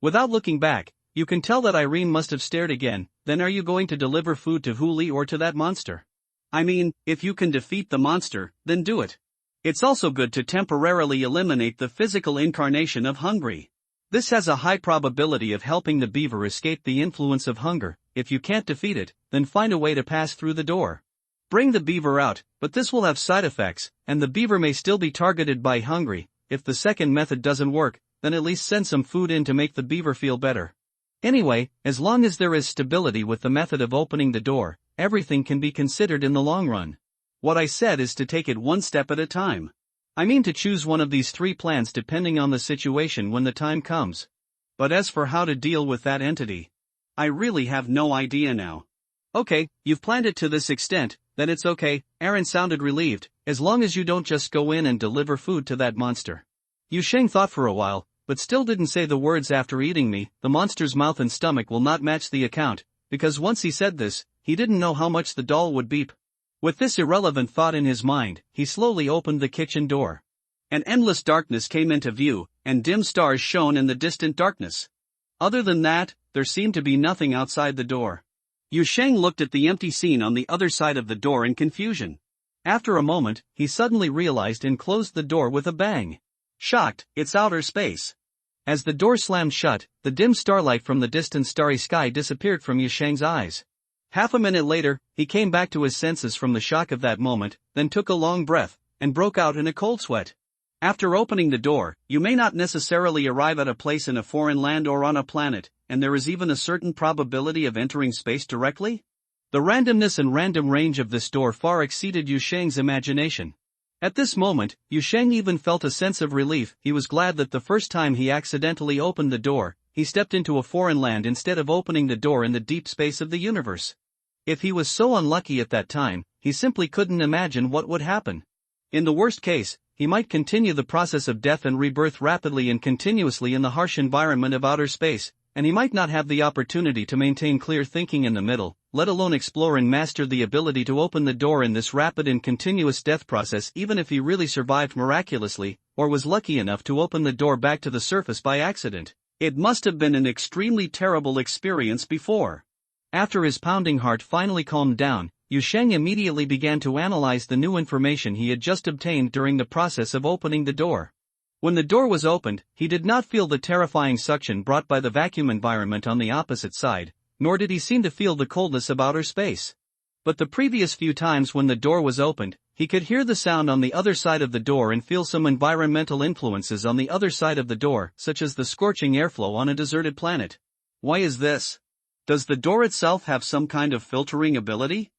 Without looking back, you can tell that Irene must have stared again. Then are you going to deliver food to Huli or to that monster? I mean, if you can defeat the monster, then do it. It's also good to temporarily eliminate the physical incarnation of hungry. This has a high probability of helping the beaver escape the influence of hunger. If you can't defeat it, then find a way to pass through the door. Bring the beaver out, but this will have side effects, and the beaver may still be targeted by hungry. If the second method doesn't work, then at least send some food in to make the beaver feel better. Anyway, as long as there is stability with the method of opening the door, everything can be considered in the long run. What I said is to take it one step at a time. I mean to choose one of these three plans depending on the situation when the time comes. But as for how to deal with that entity, I really have no idea now. Okay, you've planned it to this extent, then it's okay, Aaron sounded relieved, as long as you don't just go in and deliver food to that monster. Yusheng thought for a while, but still didn't say the words after eating me. The monster's mouth and stomach will not match the account, because once he said this, he didn't know how much the doll would beep. With this irrelevant thought in his mind, he slowly opened the kitchen door. An endless darkness came into view, and dim stars shone in the distant darkness. Other than that, there seemed to be nothing outside the door. Yusheng looked at the empty scene on the other side of the door in confusion. After a moment, he suddenly realized and closed the door with a bang. Shocked, it's outer space. As the door slammed shut, the dim starlight from the distant starry sky disappeared from Yusheng's eyes. Half a minute later, he came back to his senses from the shock of that moment, then took a long breath, and broke out in a cold sweat. After opening the door, you may not necessarily arrive at a place in a foreign land or on a planet, and there is even a certain probability of entering space directly? The randomness and random range of this door far exceeded Yusheng's imagination. At this moment, Yusheng even felt a sense of relief. He was glad that the first time he accidentally opened the door, he stepped into a foreign land instead of opening the door in the deep space of the universe. If he was so unlucky at that time, he simply couldn't imagine what would happen. In the worst case, he might continue the process of death and rebirth rapidly and continuously in the harsh environment of outer space, and he might not have the opportunity to maintain clear thinking in the middle, let alone explore and master the ability to open the door in this rapid and continuous death process, even if he really survived miraculously, or was lucky enough to open the door back to the surface by accident. It must have been an extremely terrible experience before. After his pounding heart finally calmed down, Yusheng immediately began to analyze the new information he had just obtained during the process of opening the door. When the door was opened, he did not feel the terrifying suction brought by the vacuum environment on the opposite side, nor did he seem to feel the coldness of outer space. But the previous few times when the door was opened, he could hear the sound on the other side of the door and feel some environmental influences on the other side of the door, such as the scorching airflow on a deserted planet. Why is this? Does the door itself have some kind of filtering ability?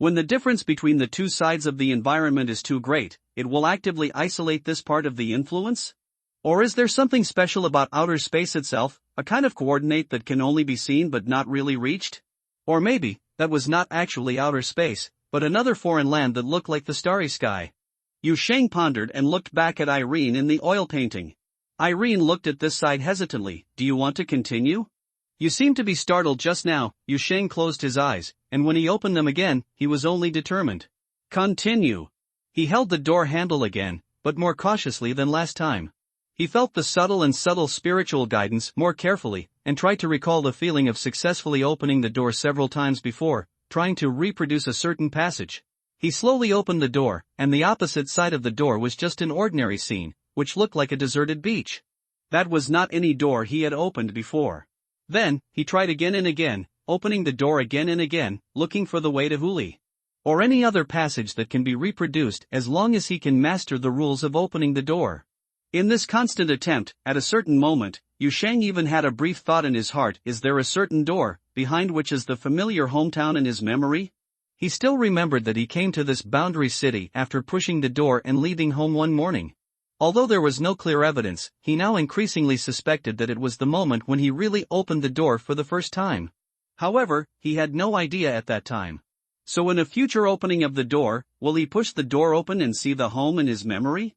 When the difference between the two sides of the environment is too great, it will actively isolate this part of the influence? Or is there something special about outer space itself, a kind of coordinate that can only be seen but not really reached? Or maybe, that was not actually outer space, but another foreign land that looked like the starry sky. Yusheng pondered and looked back at Irene in the oil painting. Irene looked at this side hesitantly. Do you want to continue? You seemed to be startled just now. Yusheng closed his eyes, and when he opened them again, he was only determined. Continue. He held the door handle again, but more cautiously than last time. He felt the subtle spiritual guidance more carefully, and tried to recall the feeling of successfully opening the door several times before, trying to reproduce a certain passage. He slowly opened the door, and the opposite side of the door was just an ordinary scene, which looked like a deserted beach. That was not any door he had opened before. Then, he tried again and again, opening the door again and again, looking for the way to Huli. Or any other passage that can be reproduced as long as he can master the rules of opening the door. In this constant attempt, at a certain moment, Yusheng even had a brief thought in his heart: is there a certain door, behind which is the familiar hometown in his memory? He still remembered that he came to this boundary city after pushing the door and leaving home one morning. Although there was no clear evidence, he now increasingly suspected that it was the moment when he really opened the door for the first time. However, he had no idea at that time. So in a future opening of the door, will he push the door open and see the home in his memory?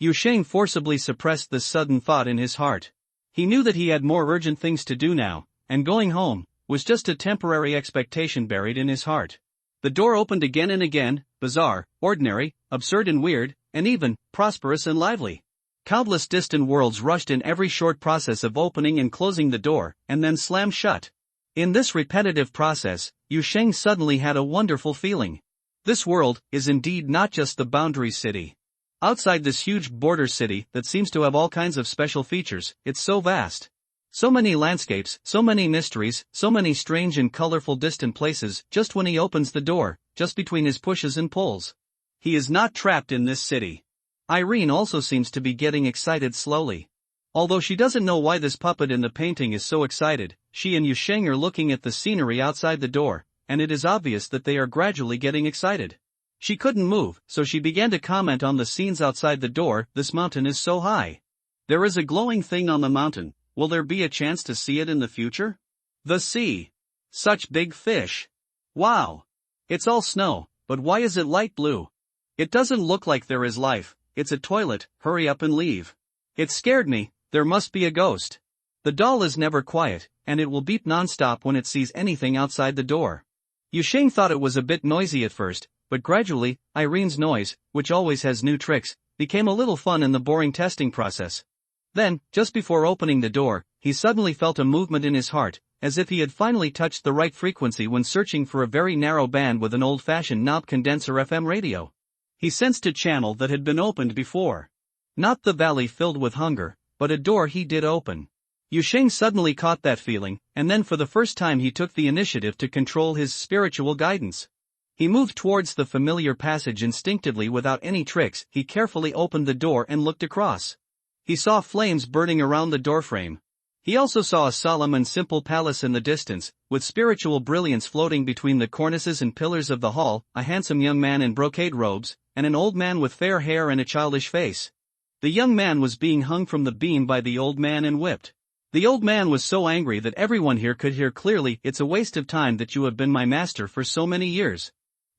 Yusheng forcibly suppressed this sudden thought in his heart. He knew that he had more urgent things to do now, and going home was just a temporary expectation buried in his heart. The door opened again and again, bizarre, ordinary, absurd and weird, and even prosperous and lively. Countless distant worlds rushed in every short process of opening and closing the door, and then slammed shut. In this repetitive process, Yusheng suddenly had a wonderful feeling. This world is indeed not just the boundary city. Outside this huge border city that seems to have all kinds of special features, it's so vast. So many landscapes, so many mysteries, so many strange and colorful distant places, just when he opens the door, just between his pushes and pulls. He is not trapped in this city. Irene also seems to be getting excited slowly. Although she doesn't know why this puppet in the painting is so excited, she and Yusheng are looking at the scenery outside the door, and it is obvious that they are gradually getting excited. She couldn't move, so she began to comment on the scenes outside the door. This mountain is so high. There is a glowing thing on the mountain. Will there be a chance to see it in the future? The sea. Such big fish. Wow. It's all snow, but why is it light blue? It doesn't look like there is life. It's a toilet. Hurry up and leave. It scared me. There must be a ghost. The doll is never quiet, and it will beep non-stop when it sees anything outside the door. Yusheng thought it was a bit noisy at first, but gradually, Irene's noise, which always has new tricks, became a little fun in the boring testing process. Then, just before opening the door, he suddenly felt a movement in his heart, as if he had finally touched the right frequency when searching for a very narrow band with an old-fashioned knob condenser FM radio. He sensed a channel that had been opened before. Not the valley filled with hunger, but a door he did open. Yu Sheng suddenly caught that feeling, and then for the first time he took the initiative to control his spiritual guidance. He moved towards the familiar passage instinctively without any tricks. He carefully opened the door and looked across. He saw flames burning around the doorframe. He also saw a solemn and simple palace in the distance, with spiritual brilliance floating between the cornices and pillars of the hall, a handsome young man in brocade robes, and an old man with fair hair and a childish face. The young man was being hung from the beam by the old man and whipped. The old man was so angry that everyone here could hear clearly, "It's a waste of time that you have been my master for so many years.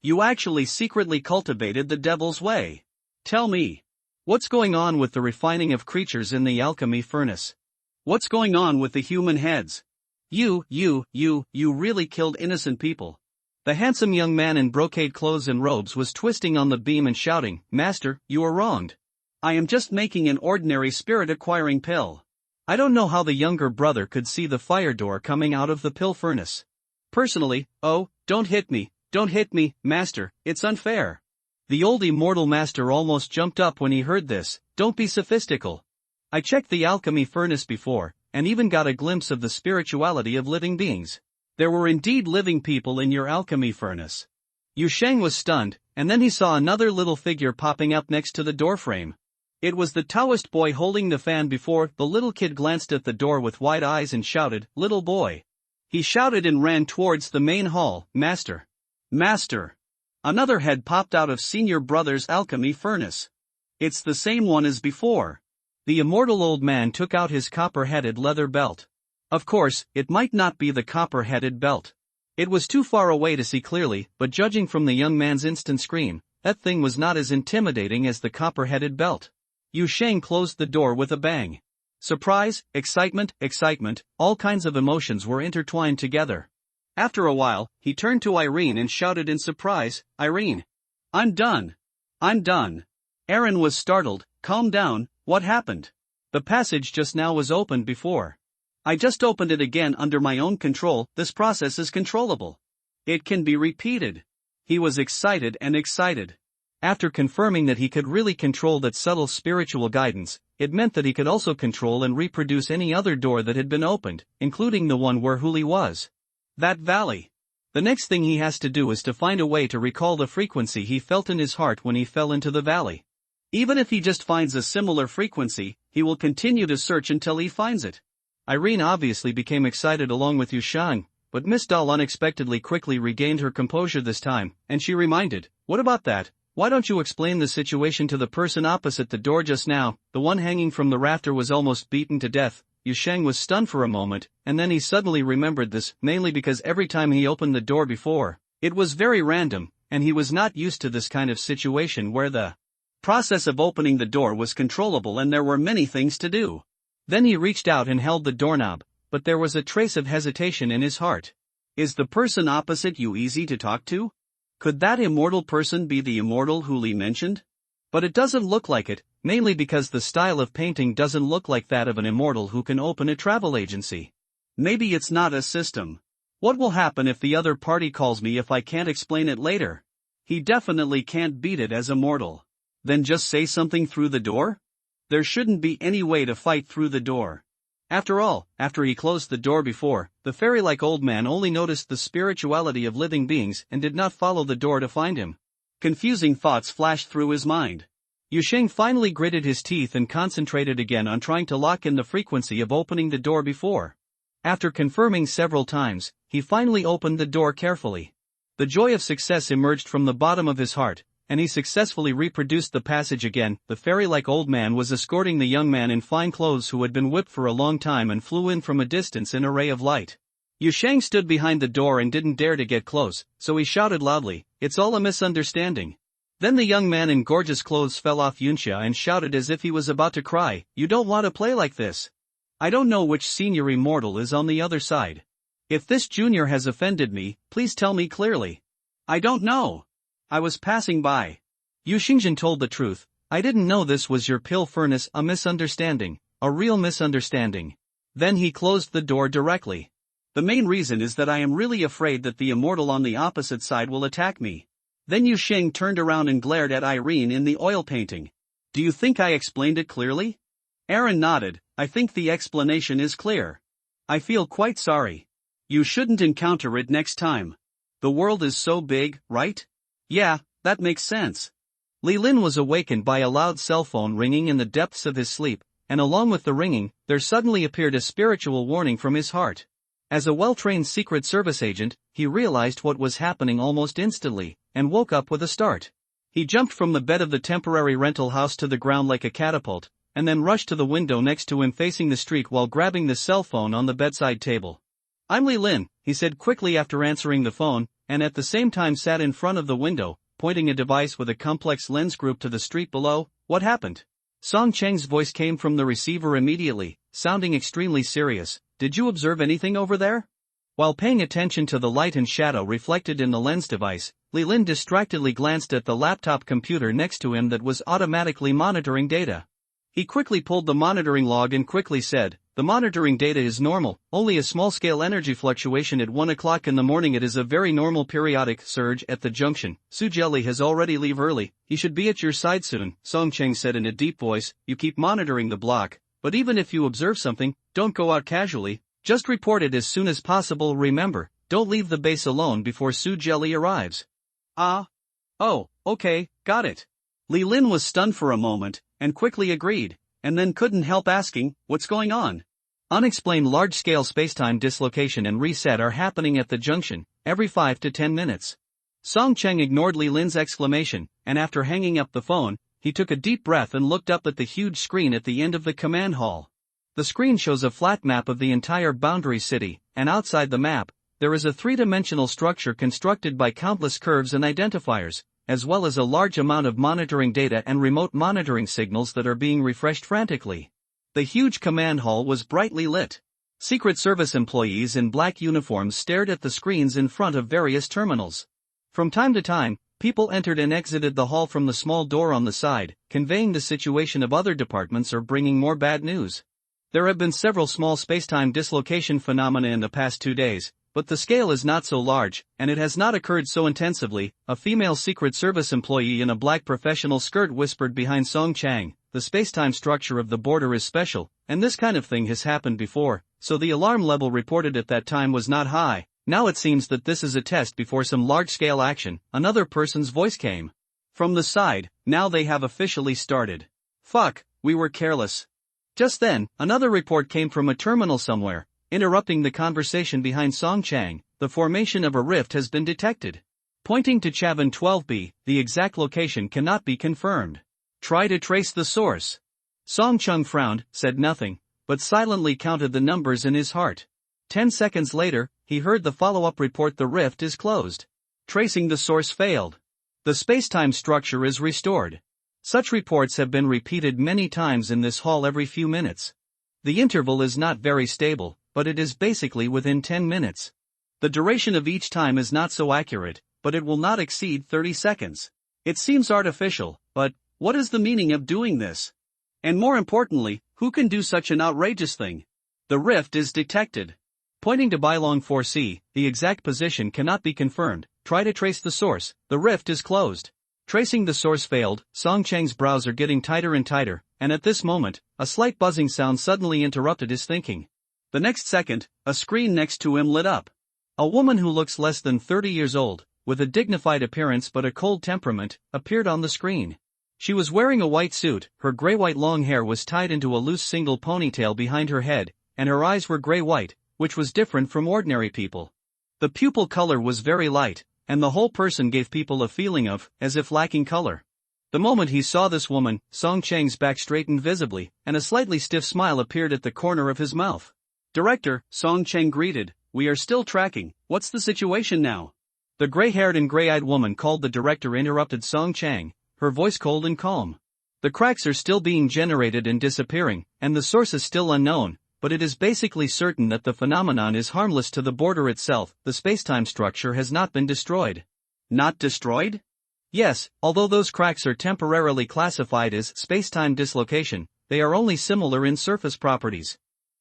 You actually secretly cultivated the devil's way. Tell me, what's going on with the refining of creatures in the alchemy furnace? What's going on with the human heads? You really killed innocent people." The handsome young man in brocade clothes and robes was twisting on the beam and shouting, "Master, you are wronged. I am just making an ordinary spirit-acquiring pill." I don't know how the younger brother could see the fire door coming out of the pill furnace. Personally, oh, don't hit me, master, it's unfair. The old immortal master almost jumped up when he heard this. Don't be sophistical. I checked the alchemy furnace before, and even got a glimpse of the spirituality of living beings. There were indeed living people in your alchemy furnace. Yu Sheng was stunned, and then he saw another little figure popping up next to the doorframe. It was the Taoist boy holding the fan before. The little kid glanced at the door with wide eyes and shouted, "Little boy." He shouted and ran towards the main hall, "Master! Master!" Another head popped out of senior brother's alchemy furnace. It's the same one as before. The immortal old man took out his copper-headed leather belt. Of course, it might not be the copper-headed belt. It was too far away to see clearly, but judging from the young man's instant scream, that thing was not as intimidating as the copper-headed belt. Yu Sheng closed the door with a bang. Surprise, excitement, all kinds of emotions were intertwined together. After a while, he turned to Irene and shouted in surprise, "Irene! I'm done! I'm done!" Aaron was startled. "Calm down, what happened? The passage just now was opened before. I just opened it again under my own control. This process is controllable. It can be repeated." He was excited. After confirming that he could really control that subtle spiritual guidance, it meant that he could also control and reproduce any other door that had been opened, including the one where Huli was. That valley. The next thing he has to do is to find a way to recall the frequency he felt in his heart when he fell into the valley. Even if he just finds a similar frequency, he will continue to search until he finds it. Irene obviously became excited along with Yu Sheng, but Miss Dahl unexpectedly quickly regained her composure this time, and she reminded, "What about that? Why don't you explain the situation to the person opposite the door just now?" The one hanging from the rafter was almost beaten to death. Yu Sheng was stunned for a moment, and then he suddenly remembered this, mainly because every time he opened the door before, it was very random, and he was not used to this kind of situation where the process of opening the door was controllable and there were many things to do. Then he reached out and held the doorknob, but there was a trace of hesitation in his heart. Is the person opposite you easy to talk to? Could that immortal person be the immortal Huli mentioned? But it doesn't look like it, mainly because the style of painting doesn't look like that of an immortal who can open a travel agency. Maybe it's not a system. What will happen if the other party calls me if I can't explain it later? He definitely can't beat it as immortal. Then just say something through the door? There shouldn't be any way to fight through the door. After all, after he closed the door before, the fairy-like old man only noticed the spirituality of living beings and did not follow the door to find him. Confusing thoughts flashed through his mind. Yu Sheng finally gritted his teeth and concentrated again on trying to lock in the frequency of opening the door before. After confirming several times, he finally opened the door carefully. The joy of success emerged from the bottom of his heart, and he successfully reproduced the passage again. The fairy-like old man was escorting the young man in fine clothes who had been whipped for a long time and flew in from a distance in a ray of light. Yu Sheng stood behind the door and didn't dare to get close, so he shouted loudly, "It's all a misunderstanding." Then the young man in gorgeous clothes fell off Yunxia and shouted as if he was about to cry, "You don't want to play like this. I don't know which senior immortal is on the other side. If this junior has offended me, please tell me clearly. I don't know. I was passing by." Yu Xingzhen told the truth. "I didn't know this was your pill furnace, a misunderstanding, a real misunderstanding." Then he closed the door directly. "The main reason is that I am really afraid that the immortal on the opposite side will attack me." Then Yu Sheng turned around and glared at Irene in the oil painting. "Do you think I explained it clearly? Aaron nodded. I think the explanation is clear. I feel quite sorry. You shouldn't encounter it next time. The world is so big, right? Yeah, that makes sense. Li Lin was awakened by a loud cell phone ringing in the depths of his sleep, and along with the ringing, there suddenly appeared a spiritual warning from his heart. As a well-trained Secret Service agent, he realized what was happening almost instantly, and woke up with a start. He jumped from the bed of the temporary rental house to the ground like a catapult, and then rushed to the window next to him facing the street while grabbing the cell phone on the bedside table. I'm Li Lin, he said quickly after answering the phone, and at the same time sat in front of the window, pointing a device with a complex lens group to the street below. What happened? Song Cheng's voice came from the receiver immediately, sounding extremely serious. Did you observe anything over there? While paying attention to the light and shadow reflected in the lens device, Li Lin distractedly glanced at the laptop computer next to him that was automatically monitoring data. He quickly pulled the monitoring log and quickly said, the monitoring data is normal, only a small-scale energy fluctuation at 1 o'clock in the morning. It is a very normal periodic surge at the junction. Su Jieli has already leave early, he should be at your side soon, Song Cheng said in a deep voice. You keep monitoring the block, but even if you observe something, don't go out casually, just report it as soon as possible. Remember, don't leave the base alone before Su Jieli arrives. Oh, okay, got it. Li Lin was stunned for a moment, and quickly agreed, and then couldn't help asking, what's going on? Unexplained large-scale spacetime dislocation and reset are happening at the junction, every 5 to 10 minutes. Song Cheng ignored Li Lin's exclamation, and after hanging up the phone, he took a deep breath and looked up at the huge screen at the end of the command hall. The screen shows a flat map of the entire boundary city, and outside the map, there is a three-dimensional structure constructed by countless curves and identifiers, as well as a large amount of monitoring data and remote monitoring signals that are being refreshed frantically. The huge command hall was brightly lit. Secret Service employees in black uniforms stared at the screens in front of various terminals. From time to time, people entered and exited the hall from the small door on the side, conveying the situation of other departments or bringing more bad news. There have been several small spacetime dislocation phenomena in the past 2 days, but the scale is not so large, and it has not occurred so intensively, a female Secret Service employee in a black professional skirt whispered behind Song Chang. The spacetime structure of the border is special, and this kind of thing has happened before, so the alarm level reported at that time was not high. Now it seems that this is a test before some large-scale action. Another person's voice came from the side. Now they have officially started. Fuck, we were careless. Just then, another report came from a terminal somewhere, interrupting the conversation behind Song Chang. The formation of a rift has been detected. Pointing to Chavin 12B, the exact location cannot be confirmed. Try to trace the source. Song Chung frowned, said nothing, but silently counted the numbers in his heart. 10 seconds later, he heard the follow-up report: the rift is closed. Tracing the source failed. The spacetime structure is restored. Such reports have been repeated many times in this hall every few minutes. The interval is not very stable, but it is basically within 10 minutes. The duration of each time is not so accurate, but it will not exceed 30 seconds. It seems artificial, but what is the meaning of doing this? And more importantly, who can do such an outrageous thing? The rift is detected. Pointing to Bylong 4C, the exact position cannot be confirmed. Try to trace the source. The rift is closed. Tracing the source failed. Song Cheng's brows are getting tighter and tighter, and at this moment, a slight buzzing sound suddenly interrupted his thinking. The next second, a screen next to him lit up. A woman who looks less than 30 years old, with a dignified appearance but a cold temperament, appeared on the screen. She was wearing a white suit, her gray-white long hair was tied into a loose single ponytail behind her head, and her eyes were gray-white, which was different from ordinary people. The pupil color was very light, and the whole person gave people a feeling of, as if lacking color. The moment he saw this woman, Song Cheng's back straightened visibly, and a slightly stiff smile appeared at the corner of his mouth. Director, Song Cheng greeted, we are still tracking, what's the situation now? The gray-haired and gray-eyed woman called the director interrupted Song Cheng, her voice cold and calm. The cracks are still being generated and disappearing, and the source is still unknown, but it is basically certain that the phenomenon is harmless to the border itself. The spacetime structure has not been destroyed. Not destroyed? Yes, although those cracks are temporarily classified as spacetime dislocation, they are only similar in surface properties.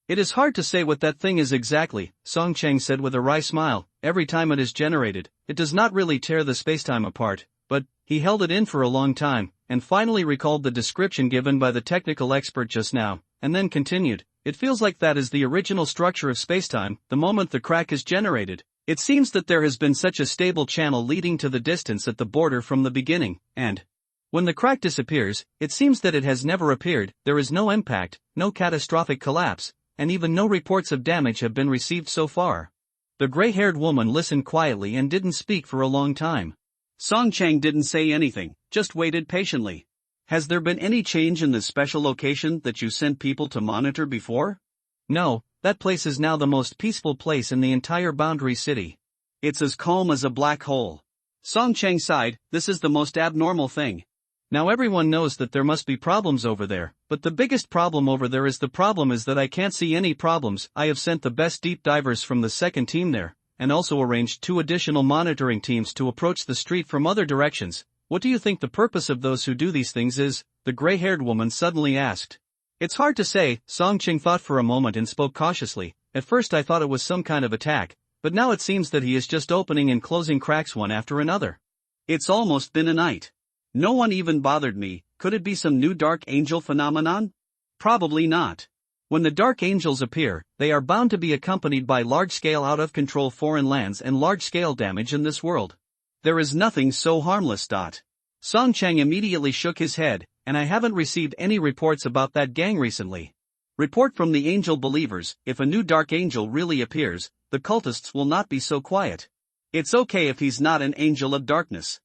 It is hard to say what that thing is exactly, Song Cheng said with a wry smile. Every time it is generated, it does not really tear the spacetime apart, but he held it in for a long time, and finally recalled the description given by the technical expert just now. and then continued, "It feels like that is the original structure of spacetime, the moment the crack is generated. It seems that there has been such a stable channel leading to the distance at the border from the beginning, and when the crack disappears, it seems that it has never appeared, there is no impact, no catastrophic collapse, and even no reports of damage have been received so far." The gray-haired woman listened quietly and didn't speak for a long time. Song Chang didn't say anything, just waited patiently. "Has there been any change in the special location that you sent people to monitor before?" "No, that place is now the most peaceful place in the entire Boundary City. It's as calm as a black hole." Song Chang sighed, "This is the most abnormal thing. Now everyone knows that there must be problems over there, but the biggest problem over there is that I can't see any problems. I have sent the best deep divers from the second team there, and also arranged 2 additional monitoring teams to approach the street from other directions. What do you think the purpose of those who do these things is?" the gray-haired woman suddenly asked. "It's hard to say," Song Ching thought for a moment and spoke cautiously. "At first I thought it was some kind of attack, but now it seems that he is just opening and closing cracks one after another. It's almost been a night. No one even bothered me. Could it be some new Dark Angel phenomenon? Probably not. When the Dark Angels appear, they are bound to be accompanied by large-scale out-of-control foreign lands and large-scale damage in this world. There is nothing so harmless. Song Chang immediately shook his head, "And I haven't received any reports about that gang recently." Report from the Angel Believers: if a new Dark Angel really appears, the cultists will not be so quiet. It's okay if he's not an angel of darkness.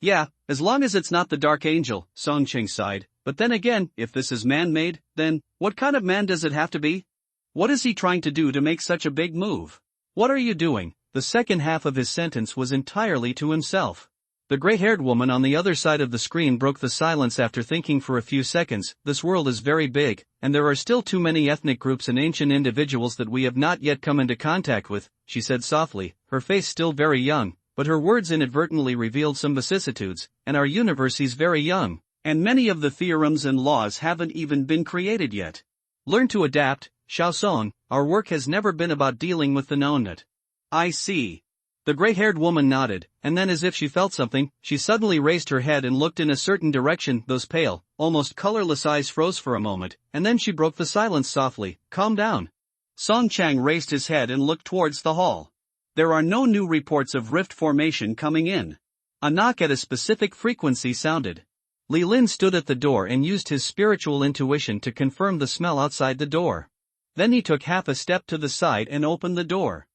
Yeah, as long as it's not the Dark Angel, Song Ching sighed. But then again, if this is man-made, then, what kind of man does it have to be? What is he trying to do to make such a big move? "What are you doing?" The second half of his sentence was entirely to himself. The gray-haired woman on the other side of the screen broke the silence after thinking for a few seconds. "This world is very big, and there are still too many ethnic groups and ancient individuals that we have not yet come into contact with," she said softly, her face still very young, but her words inadvertently revealed some vicissitudes, "and our universe is very young, and many of the theorems and laws haven't even been created yet. Learn to adapt, Xiao Song. Our work has never been about dealing with the known yet." "I see." The gray-haired woman nodded, and then as if she felt something, she suddenly raised her head and looked in a certain direction. Those pale, almost colorless eyes froze for a moment, and then she broke the silence softly. "Calm down." Song Chang raised his head and looked towards the hall. There are no new reports of rift formation coming in. A knock at a specific frequency sounded. Li Lin stood at the door and used his spiritual intuition to confirm the smell outside the door. Then he took half a step to the side and opened the door.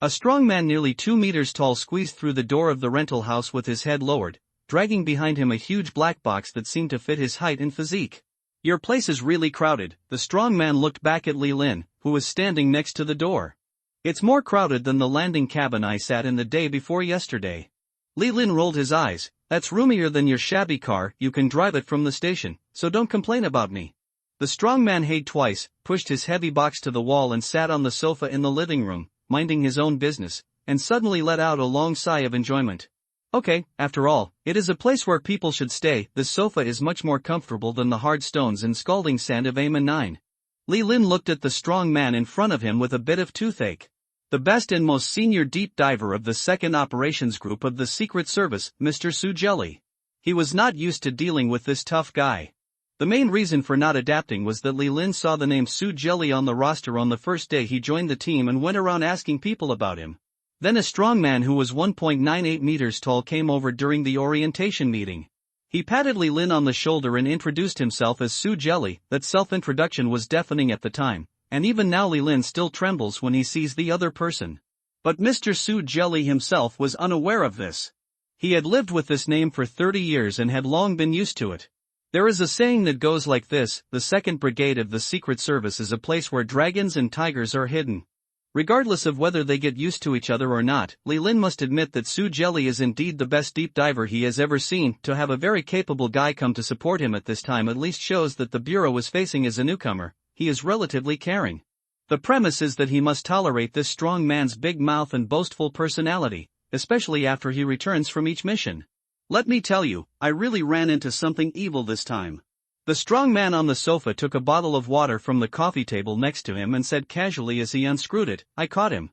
A strong man nearly 2 meters tall squeezed through the door of the rental house with his head lowered, dragging behind him a huge black box that seemed to fit his height and physique. "Your place is really crowded." The strong man looked back at Li Lin, who was standing next to the door. "It's more crowded than the landing cabin I sat in the day before yesterday." Li Lin rolled his eyes. "That's roomier than your shabby car. You can drive it from the station, so don't complain about me." The strong man hayed twice, pushed his heavy box to the wall and sat on the sofa in the living room, minding his own business, and suddenly let out a long sigh of enjoyment. "Okay, after all, it is a place where people should stay. This sofa is much more comfortable than the hard stones and scalding sand of Amen 9. Li Lin looked at the strong man in front of him with a bit of toothache. The best and most senior deep diver of the 2nd Operations Group of the Secret Service, Mr. Su Jelly. He was not used to dealing with this tough guy. The main reason for not adapting was that Li Lin saw the name Su Jelly on the roster on the first day he joined the team and went around asking people about him. Then a strong man who was 1.98 meters tall came over during the orientation meeting. He patted Li Lin on the shoulder and introduced himself as Su Jelly. That self-introduction was deafening at the time, and even now Li Lin still trembles when he sees the other person. But Mr. Su Jelly himself was unaware of this. He had lived with this name for 30 years and had long been used to it. There is a saying that goes like this: the 2nd Brigade of the Secret Service is a place where dragons and tigers are hidden. Regardless of whether they get used to each other or not, Li Lin must admit that Su Jelly is indeed the best deep diver he has ever seen. To have a very capable guy come to support him at this time at least shows that the Bureau is facing as a newcomer. He is relatively caring. The premise is that he must tolerate this strong man's big mouth and boastful personality, especially after he returns from each mission. "Let me tell you, I really ran into something evil this time." The strong man on the sofa took a bottle of water from the coffee table next to him and said casually as he unscrewed it, "I caught him.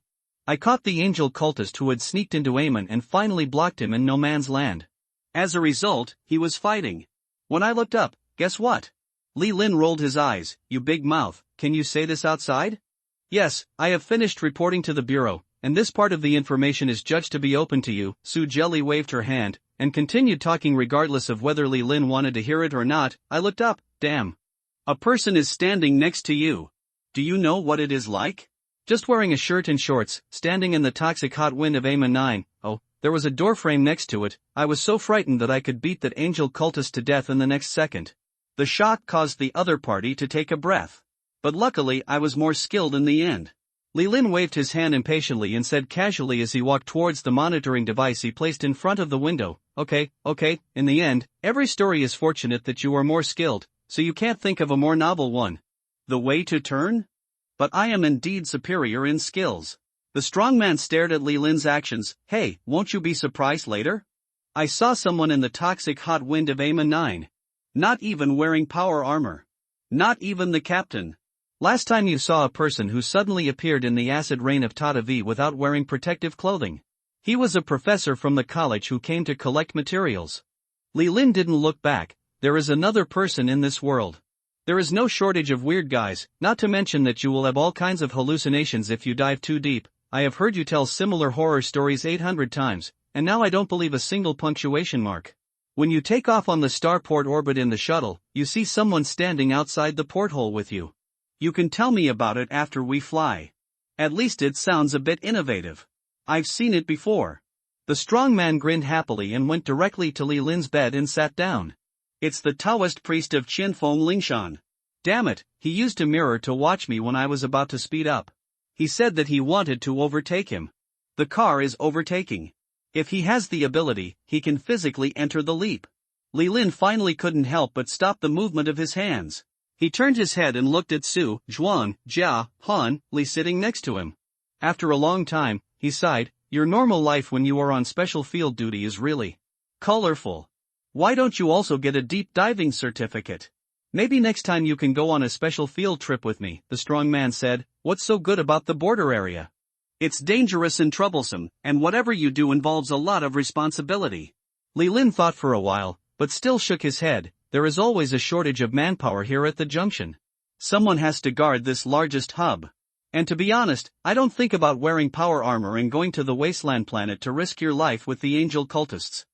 I caught the angel cultist who had sneaked into Amen and finally blocked him in no man's land. As a result, he was fighting. When I looked up, guess what? Li Lin rolled his eyes. You big mouth, can you say this outside? Yes, I have finished reporting to the bureau, and this part of the information is judged to be open to you. Su Jelly waved her hand, and continued talking regardless of whether Li Lin wanted to hear it or not. I looked up. Damn. A person is standing next to you. Do you know what it is like? Just wearing a shirt and shorts, standing in the toxic hot wind of AMA 9. Oh, there was a doorframe next to it. I was so frightened that I could beat that angel cultist to death in the next second. The shock caused the other party to take a breath. But luckily I was more skilled in the end. Li Lin waved his hand impatiently and said casually as he walked towards the monitoring device he placed in front of the window, okay, in the end, every story is fortunate that you are more skilled, so you can't think of a more novel one. The way to turn? But I am indeed superior in skills. The strong man stared at Li Lin's actions. Hey, won't you be surprised later? I saw someone in the toxic hot wind of AMA 9. Not even wearing power armor. Not even the captain. Last time you saw a person who suddenly appeared in the acid rain of Tata V without wearing protective clothing. He was a professor from the college who came to collect materials. Li Lin didn't look back. There is another person in this world. There is no shortage of weird guys, not to mention that you will have all kinds of hallucinations if you dive too deep. I have heard you tell similar horror stories 800 times, and now I don't believe a single punctuation mark. When you take off on the starport orbit in the shuttle, you see someone standing outside the porthole with you. You can tell me about it after we fly. At least it sounds a bit innovative. I've seen it before. The strong man grinned happily and went directly to Li Lin's bed and sat down. It's the Taoist priest of Qianfeng Lingshan. Damn it, he used a mirror to watch me when I was about to speed up. He said that he wanted to overtake him. The car is overtaking. If he has the ability, he can physically enter the leap. Li Lin finally couldn't help but stop the movement of his hands. He turned his head and looked at Su, Zhuang, Jia, Han, Li sitting next to him. After a long time, he sighed, your normal life when you are on special field duty is really colorful. Why don't you also get a deep diving certificate? Maybe next time you can go on a special field trip with me, the strong man said. What's so good about the border area? It's dangerous and troublesome, and whatever you do involves a lot of responsibility. Li Lin thought for a while, but still shook his head. There is always a shortage of manpower here at the junction. Someone has to guard this largest hub. And to be honest, I don't think about wearing power armor and going to the wasteland planet to risk your life with the angel cultists.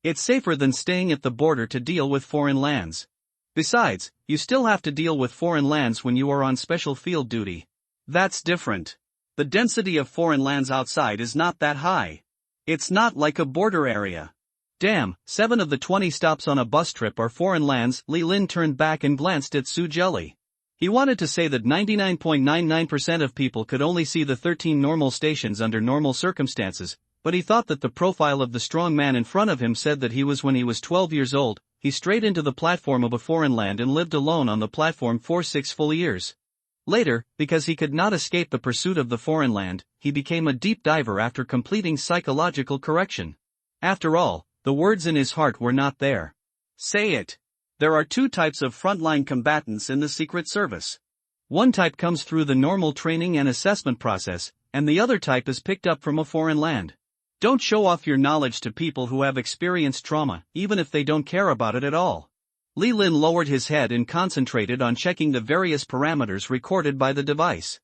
It's safer than staying at the border to deal with foreign lands. Besides, you still have to deal with foreign lands when you are on special field duty. That's different. The density of foreign lands outside is not that high. It's not like a border area. Damn, 7 of the 20 stops on a bus trip are foreign lands. Li Lin turned back and glanced at Su Jelly. He wanted to say that 99.99% of people could only see the 13 normal stations under normal circumstances, but he thought that the profile of the strong man in front of him said that he was when he was 12 years old. He strayed into the platform of a foreign land and lived alone on the platform for 6 full years. Later, because he could not escape the pursuit of the foreign land, he became a deep diver after completing psychological correction. After all, the words in his heart were not there. Say it. There are 2 types of frontline combatants in the Secret Service. One type comes through the normal training and assessment process, and the other type is picked up from a foreign land. Don't show off your knowledge to people who have experienced trauma, even if they don't care about it at all. Li Lin lowered his head and concentrated on checking the various parameters recorded by the device.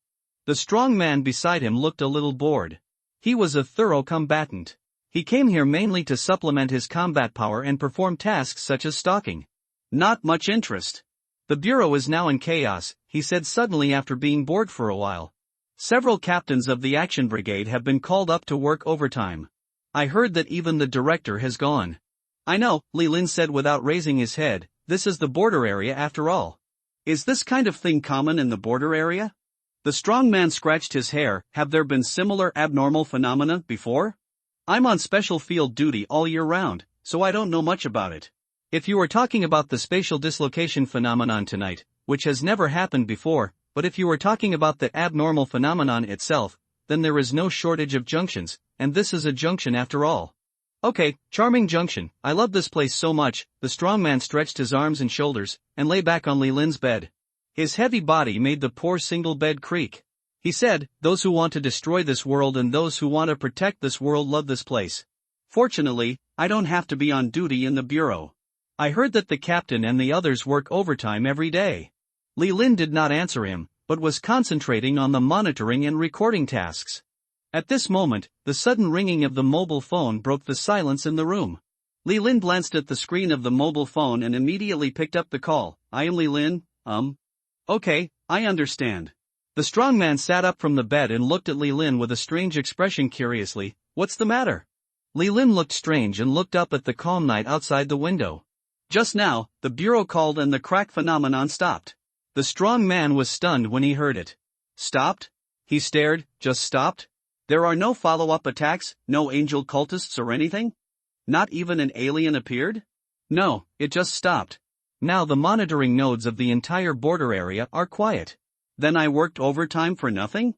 The strong man beside him looked a little bored. He was a thorough combatant. He came here mainly to supplement his combat power and perform tasks such as stalking. Not much interest. The bureau is now in chaos, he said suddenly after being bored for a while. Several captains of the action brigade have been called up to work overtime. I heard that even the director has gone. I know, Li Lin said without raising his head, this is the border area after all. Is this kind of thing common in the border area? The strong man scratched his hair. Have there been similar abnormal phenomena before? I'm on special field duty all year round, so I don't know much about it. If you are talking about the spatial dislocation phenomenon tonight, which has never happened before, but if you are talking about the abnormal phenomenon itself, then there is no shortage of junctions, and this is a junction after all. Okay, charming junction, I love this place so much. The strong man stretched his arms and shoulders, and lay back on Li Lin's bed. His heavy body made the poor single bed creak. He said, those who want to destroy this world and those who want to protect this world love this place. Fortunately, I don't have to be on duty in the bureau. I heard that the captain and the others work overtime every day. Li Lin did not answer him, but was concentrating on the monitoring and recording tasks. At this moment, the sudden ringing of the mobile phone broke the silence in the room. Li Lin glanced at the screen of the mobile phone and immediately picked up the call. I am Li Lin, Okay, I understand. The strong man sat up from the bed and looked at Li Lin with a strange expression curiously. What's the matter? Li Lin looked strange and looked up at the calm night outside the window. Just now, the bureau called and the crack phenomenon stopped. The strong man was stunned when he heard it. Stopped? He stared. Just stopped? There are no follow-up attacks, no angel cultists or anything? Not even an alien appeared? No, it just stopped. Now the monitoring nodes of the entire border area are quiet. Then I worked overtime for nothing?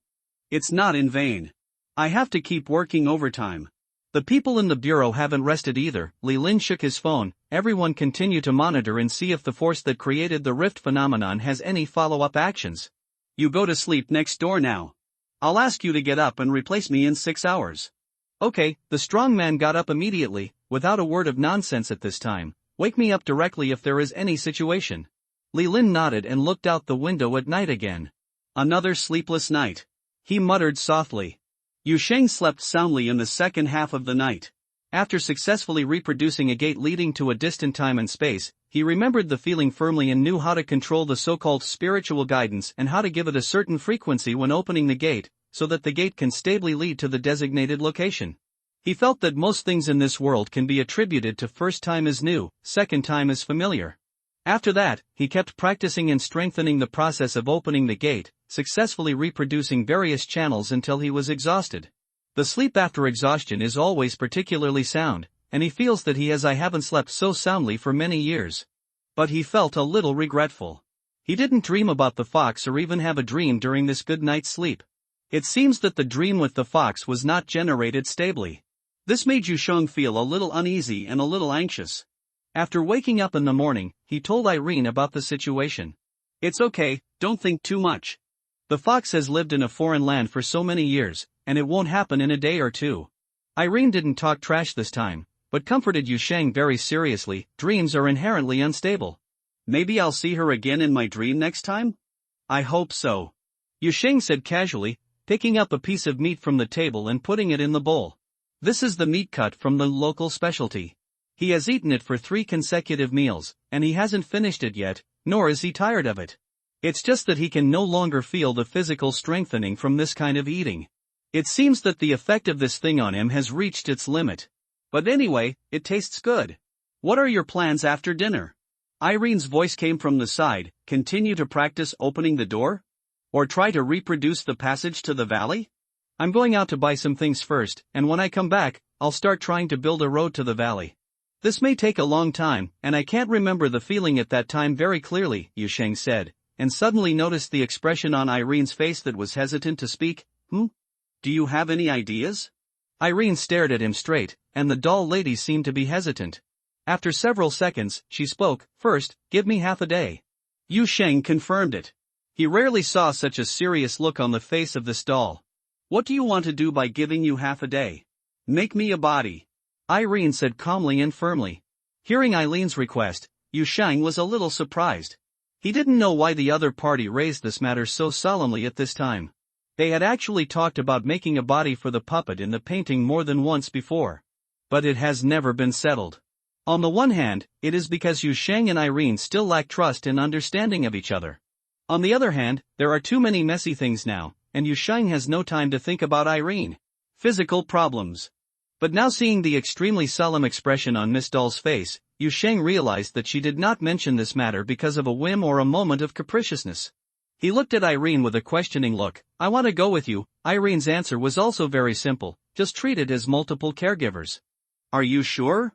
It's not in vain. I have to keep working overtime. The people in the bureau haven't rested either. Li Lin shook his phone. Everyone continue to monitor and see if the force that created the rift phenomenon has any follow-up actions. You go to sleep next door now. I'll ask you to get up and replace me in 6 hours. Okay, the strong man got up immediately, without a word of nonsense at this time. Wake me up directly if there is any situation. Li Lin nodded and looked out the window at night again. Another sleepless night. He muttered softly. Yu Sheng slept soundly in the second half of the night. After successfully reproducing a gate leading to a distant time and space, he remembered the feeling firmly and knew how to control the so-called spiritual guidance and how to give it a certain frequency when opening the gate, so that the gate can stably lead to the designated location. He felt that most things in this world can be attributed to first time is new, second time is familiar. After that, he kept practicing and strengthening the process of opening the gate, successfully reproducing various channels until he was exhausted. The sleep after exhaustion is always particularly sound, and he feels that I haven't slept so soundly for many years. But he felt a little regretful. He didn't dream about the fox or even have a dream during this good night's sleep. It seems that the dream with the fox was not generated stably. This made Yu Sheng feel a little uneasy and a little anxious. After waking up in the morning, he told Irene about the situation. It's okay, don't think too much. The fox has lived in a foreign land for so many years, and it won't happen in a day or two. Irene didn't talk trash this time, but comforted Yu Sheng very seriously. Dreams are inherently unstable. Maybe I'll see her again in my dream next time? I hope so. Yu Sheng said casually, picking up a piece of meat from the table and putting it in the bowl. This is the meat cut from the local specialty. He has eaten it for 3 consecutive meals, and he hasn't finished it yet, nor is he tired of it. It's just that he can no longer feel the physical strengthening from this kind of eating. It seems that the effect of this thing on him has reached its limit. But anyway, it tastes good. What are your plans after dinner? Irene's voice came from the side. Continue to practice opening the door? Or try to reproduce the passage to the valley? I'm going out to buy some things first, and when I come back, I'll start trying to build a road to the valley. This may take a long time, and I can't remember the feeling at that time very clearly, Yu Sheng said, and suddenly noticed the expression on Irene's face that was hesitant to speak. Do you have any ideas? Irene stared at him straight, and the doll lady seemed to be hesitant. After several seconds, she spoke. First, give me half a day. Yu Sheng confirmed it. He rarely saw such a serious look on the face of this doll. What do you want to do by giving you half a day? Make me a body. Irene said calmly and firmly. Hearing Eileen's request, Yu Sheng was a little surprised. He didn't know why the other party raised this matter so solemnly at this time. They had actually talked about making a body for the puppet in the painting more than once before. But it has never been settled. On the one hand, it is because Yu Sheng and Irene still lack trust and understanding of each other. On the other hand, there are too many messy things now, and Yu Sheng has no time to think about Irene. Physical problems. But now seeing the extremely solemn expression on Miss Doll's face, Yu Sheng realized that she did not mention this matter because of a whim or a moment of capriciousness. He looked at Irene with a questioning look. I want to go with you. Irene's answer was also very simple, just treat it as multiple caregivers. Are you sure?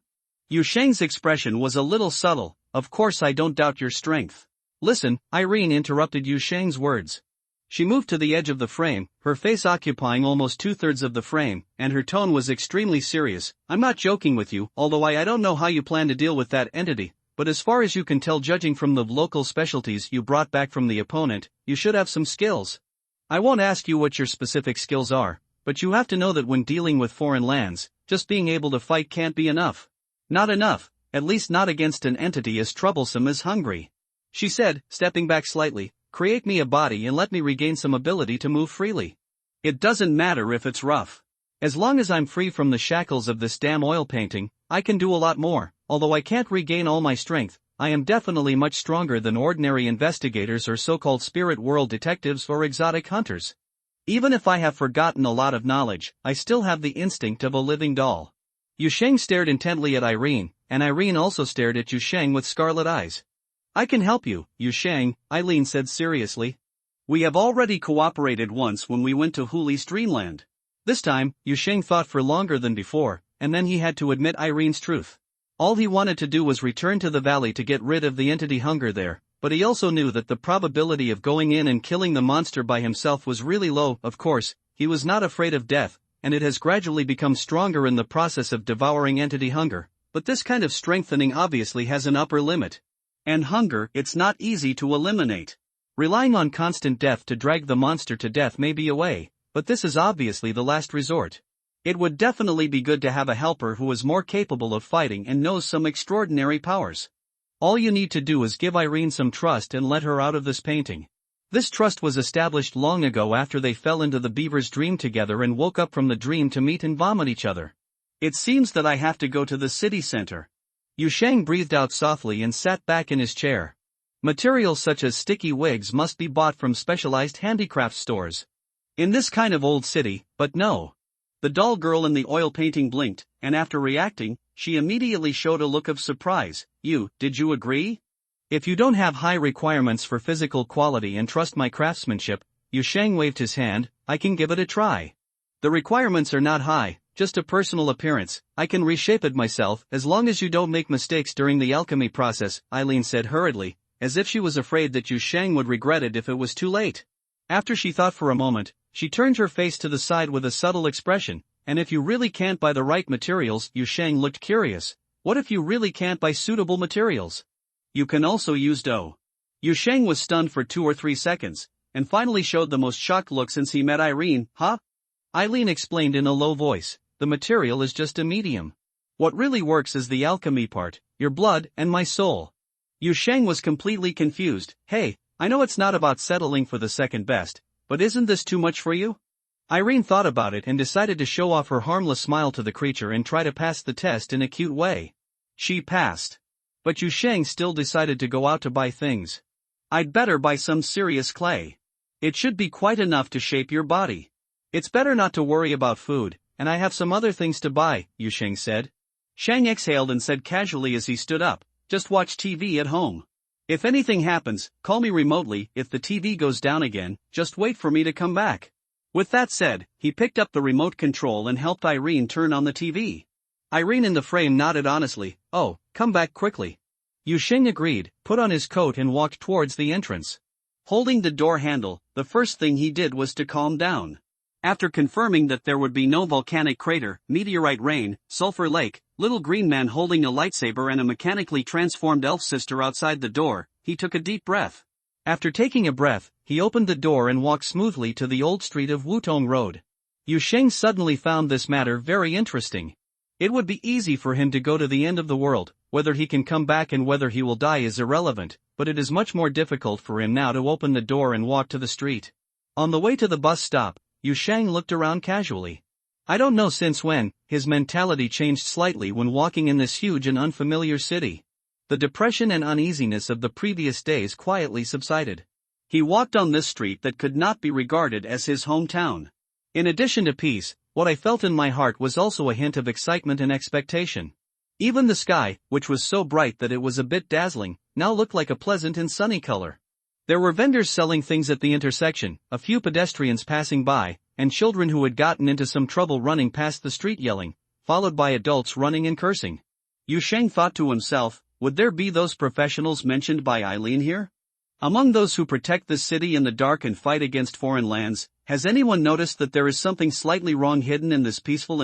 Yu Sheng's expression was a little subtle. Of course I don't doubt your strength. Listen, Irene interrupted Yu Sheng's words. She moved to the edge of the frame, her face occupying almost 2/3 of the frame, and her tone was extremely serious. I'm not joking with you, although I don't know how you plan to deal with that entity, but as far as you can tell judging from the local specialties you brought back from the opponent, you should have some skills. I won't ask you what your specific skills are, but you have to know that when dealing with foreign lands, just being able to fight can't be enough. Not enough, at least not against an entity as troublesome as hungry. She said, stepping back slightly, create me a body and let me regain some ability to move freely. It doesn't matter if it's rough. As long as I'm free from the shackles of this damn oil painting, I can do a lot more. Although I can't regain all my strength, I am definitely much stronger than ordinary investigators or so-called spirit world detectives or exotic hunters. Even if I have forgotten a lot of knowledge, I still have the instinct of a living doll. Yusheng stared intently at Irene, and Irene also stared at Yusheng with scarlet eyes. I can help you, Yusheng, Eileen said seriously. We have already cooperated once when we went to Huli's dreamland. This time, Yusheng thought for longer than before, and then he had to admit Irene's truth. All he wanted to do was return to the valley to get rid of the entity hunger there, but he also knew that the probability of going in and killing the monster by himself was really low. Of course, he was not afraid of death, and it has gradually become stronger in the process of devouring entity hunger, but this kind of strengthening obviously has an upper limit. And hunger, it's not easy to eliminate. Relying on constant death to drag the monster to death may be a way, but this is obviously the last resort. It would definitely be good to have a helper who is more capable of fighting and knows some extraordinary powers. All you need to do is give Irene some trust and let her out of this painting. This trust was established long ago after they fell into the beaver's dream together and woke up from the dream to meet and vomit each other. It seems that I have to go to the city center. Yusheng breathed out softly and sat back in his chair. Materials such as sticky wigs must be bought from specialized handicraft stores. In this kind of old city, but no. The doll girl in the oil painting blinked, and after reacting, she immediately showed a look of surprise. Did you agree? If you don't have high requirements for physical quality and trust my craftsmanship, Yusheng waved his hand, I can give it a try. The requirements are not high, just a personal appearance. I can reshape it myself as long as you don't make mistakes during the alchemy process, Eileen said hurriedly, as if she was afraid that Yusheng would regret it if it was too late. After she thought for a moment, she turned her face to the side with a subtle expression, and if you really can't buy the right materials, Yusheng looked curious. What if you really can't buy suitable materials? You can also use dough. Yusheng was stunned for 2 or 3 seconds, and finally showed the most shocked look since he met Irene. Huh? Eileen explained in a low voice, the material is just a medium. What really works is the alchemy part, your blood and my soul. Yusheng was completely confused. Hey, I know it's not about settling for the second best, but isn't this too much for you? Irene thought about it and decided to show off her harmless smile to the creature and try to pass the test in a cute way. She passed. But Yusheng still decided to go out to buy things. I'd better buy some serious clay. It should be quite enough to shape your body. It's better not to worry about food, and I have some other things to buy, Yusheng said. Shang exhaled and said casually as he stood up, just watch TV at home. If anything happens, call me remotely. If the TV goes down again, just wait for me to come back. With that said, he picked up the remote control and helped Irene turn on the TV. Irene in the frame nodded honestly. Oh, come back quickly. Yusheng agreed, put on his coat and walked towards the entrance. Holding the door handle, the first thing he did was to calm down. After confirming that there would be no volcanic crater, meteorite rain, sulfur lake, little green man holding a lightsaber and a mechanically transformed elf sister outside the door, he took a deep breath. After taking a breath, he opened the door and walked smoothly to the old street of Wutong Road. Yusheng suddenly found this matter very interesting. It would be easy for him to go to the end of the world, whether he can come back and whether he will die is irrelevant, but it is much more difficult for him now to open the door and walk to the street. On the way to the bus stop, Yusheng looked around casually. I don't know since when, his mentality changed slightly when walking in this huge and unfamiliar city. The depression and uneasiness of the previous days quietly subsided. He walked on this street that could not be regarded as his hometown. In addition to peace, what I felt in my heart was also a hint of excitement and expectation. Even the sky, which was so bright that it was a bit dazzling, now looked like a pleasant and sunny color. There were vendors selling things at the intersection, a few pedestrians passing by, and children who had gotten into some trouble running past the street yelling, followed by adults running and cursing. Yusheng thought to himself, would there be those professionals mentioned by Eileen here? Among those who protect this city in the dark and fight against foreign lands, has anyone noticed that there is something slightly wrong hidden in this peaceful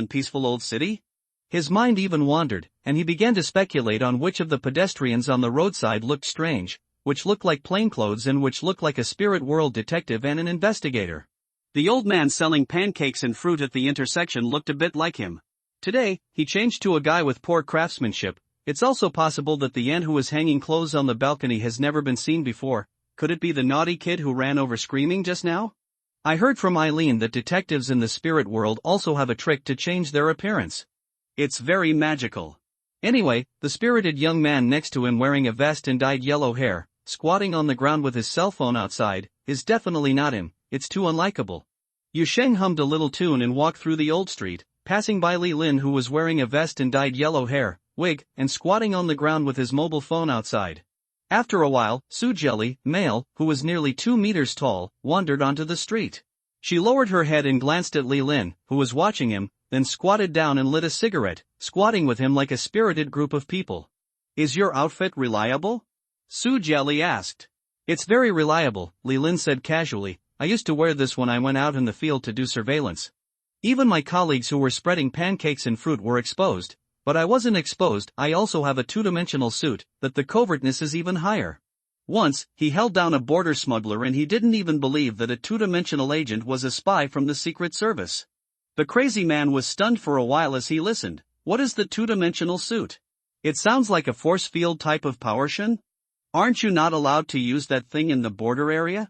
old city? His mind even wandered, and he began to speculate on which of the pedestrians on the roadside looked strange, which looked like plainclothes and which looked like a spirit world detective and an investigator. The old man selling pancakes and fruit at the intersection looked a bit like him. Today, he changed to a guy with poor craftsmanship, It's also possible that the ant who was hanging clothes on the balcony has never been seen before. Could it be the naughty kid who ran over screaming just now? I heard from Eileen that detectives in the spirit world also have a trick to change their appearance. It's very magical. Anyway, the spirited young man next to him wearing a vest and dyed yellow hair, squatting on the ground with his cell phone outside, is definitely not him. It's too unlikable. Yu Sheng hummed a little tune and walked through the old street, passing by Li Lin who was wearing a vest and dyed yellow hair, wig, and squatting on the ground with his mobile phone outside. After a while, Su Jelly, male, who was nearly 2 meters tall, wandered onto the street. She lowered her head and glanced at Li Lin, who was watching him, then squatted down and lit a cigarette, squatting with him like a spirited group of people. Is your outfit reliable? Su Jelly asked. It's very reliable, Li Lin said casually. I used to wear this when I went out in the field to do surveillance. Even my colleagues who were spreading pancakes and fruit were exposed, but I wasn't exposed. I also have a two-dimensional suit, that the covertness is even higher. Once, he held down a border smuggler and he didn't even believe that a two-dimensional agent was a spy from the Secret Service. The crazy man was stunned for a while as he listened. What is the two-dimensional suit? It sounds like a force field type of powertion? Aren't you not allowed to use that thing in the border area?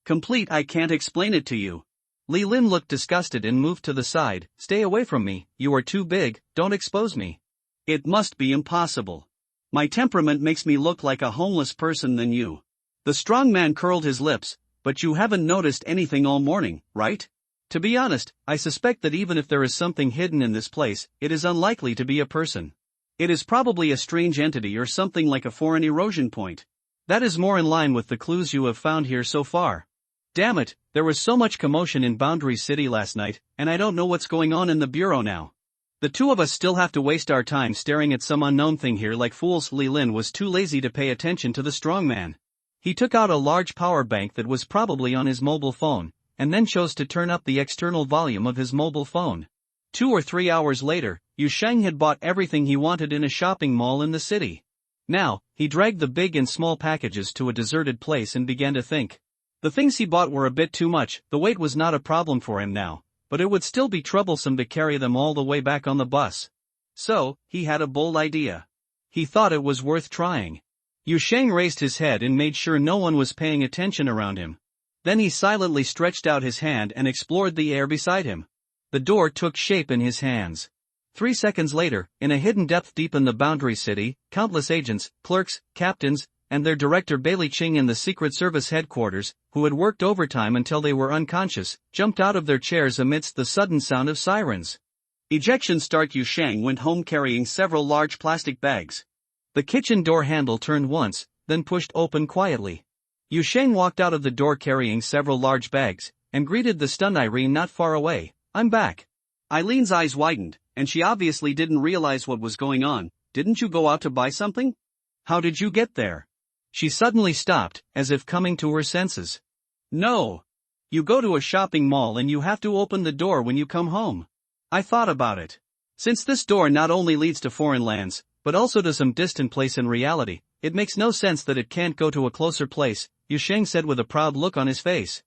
Complete, I can't explain it to you. Li Lin looked disgusted and moved to the side. Stay away from me, you are too big, don't expose me. It must be impossible. My temperament makes me look like a homeless person than you. The strong man curled his lips. But you haven't noticed anything all morning, right? To be honest, I suspect that even if there is something hidden in this place, it is unlikely to be a person. It is probably a strange entity or something like a foreign erosion point. That is more in line with the clues you have found here so far. Damn it, there was so much commotion in Boundary City last night, and I don't know what's going on in the bureau now. The two of us still have to waste our time staring at some unknown thing here like fools. Li Lin was too lazy to pay attention to the strong man. He took out a large power bank that was probably on his mobile phone, and then chose to turn up the external volume of his mobile phone. 2 or 3 hours later, Yu Sheng had bought everything he wanted in a shopping mall in the city. Now, he dragged the big and small packages to a deserted place and began to think. The things he bought were a bit too much. The weight was not a problem for him now, but it would still be troublesome to carry them all the way back on the bus. So, he had a bold idea. He thought it was worth trying. Yu Sheng raised his head and made sure no one was paying attention around him. Then he silently stretched out his hand and explored the air beside him. The door took shape in his hands. 3 seconds later, in a hidden depth deep in the Boundary City, countless agents, clerks, captains, and their director Bailey Ching in the Secret Service headquarters, who had worked overtime until they were unconscious, jumped out of their chairs amidst the sudden sound of sirens. Ejection start. Yu Sheng went home carrying several large plastic bags. The kitchen door handle turned once, then pushed open quietly. Yu Sheng walked out of the door carrying several large bags, and greeted the stunned Irene not far away. I'm back. Eileen's eyes widened, and she obviously didn't realize what was going on. Didn't you go out to buy something? How did you get there? She suddenly stopped, as if coming to her senses. No. You go to a shopping mall and you have to open the door when you come home. I thought about it. Since this door not only leads to foreign lands, but also to some distant place in reality, it makes no sense that it can't go to a closer place, Yu Sheng said with a proud look on his face.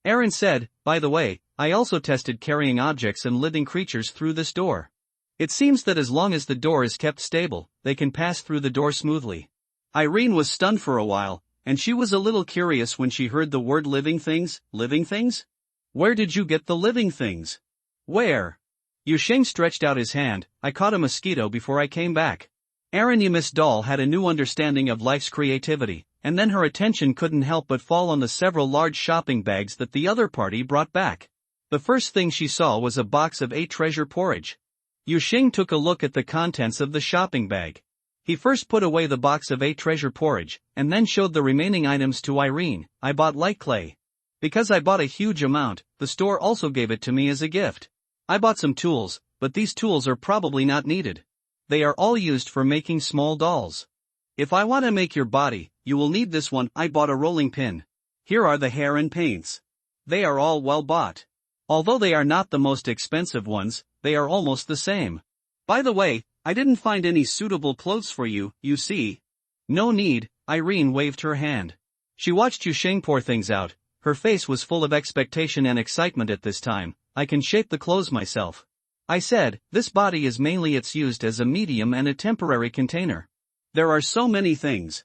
Aaron said, by the way, I also tested carrying objects and living creatures through this door. It seems that as long as the door is kept stable, they can pass through the door smoothly. Irene was stunned for a while, and she was a little curious when she heard the word living things. Living things? Where did you get the living things? Where? Yu Sheng stretched out his hand. I caught a mosquito before I came back. Aaron Miss Doll had a new understanding of life's creativity, and then her attention couldn't help but fall on the several large shopping bags that the other party brought back. The first thing she saw was a box of 8 treasure porridge. Yu Sheng took a look at the contents of the shopping bag. He first put away the box of 8 treasure porridge, and then showed the remaining items to Irene. I bought light clay. Because I bought a huge amount, the store also gave it to me as a gift. I bought some tools, but these tools are probably not needed. They are all used for making small dolls. If I want to make your body, you will need this one. I bought a rolling pin. Here are the hair and paints. They are all well bought. Although they are not the most expensive ones, they are almost the same. By the way, I didn't find any suitable clothes for you, you see. No need, Irene waved her hand. She watched Yu Sheng pour things out. Her face was full of expectation and excitement at this time. I can shape the clothes myself. I said, this body is mainly it's used as a medium and a temporary container. There are so many things.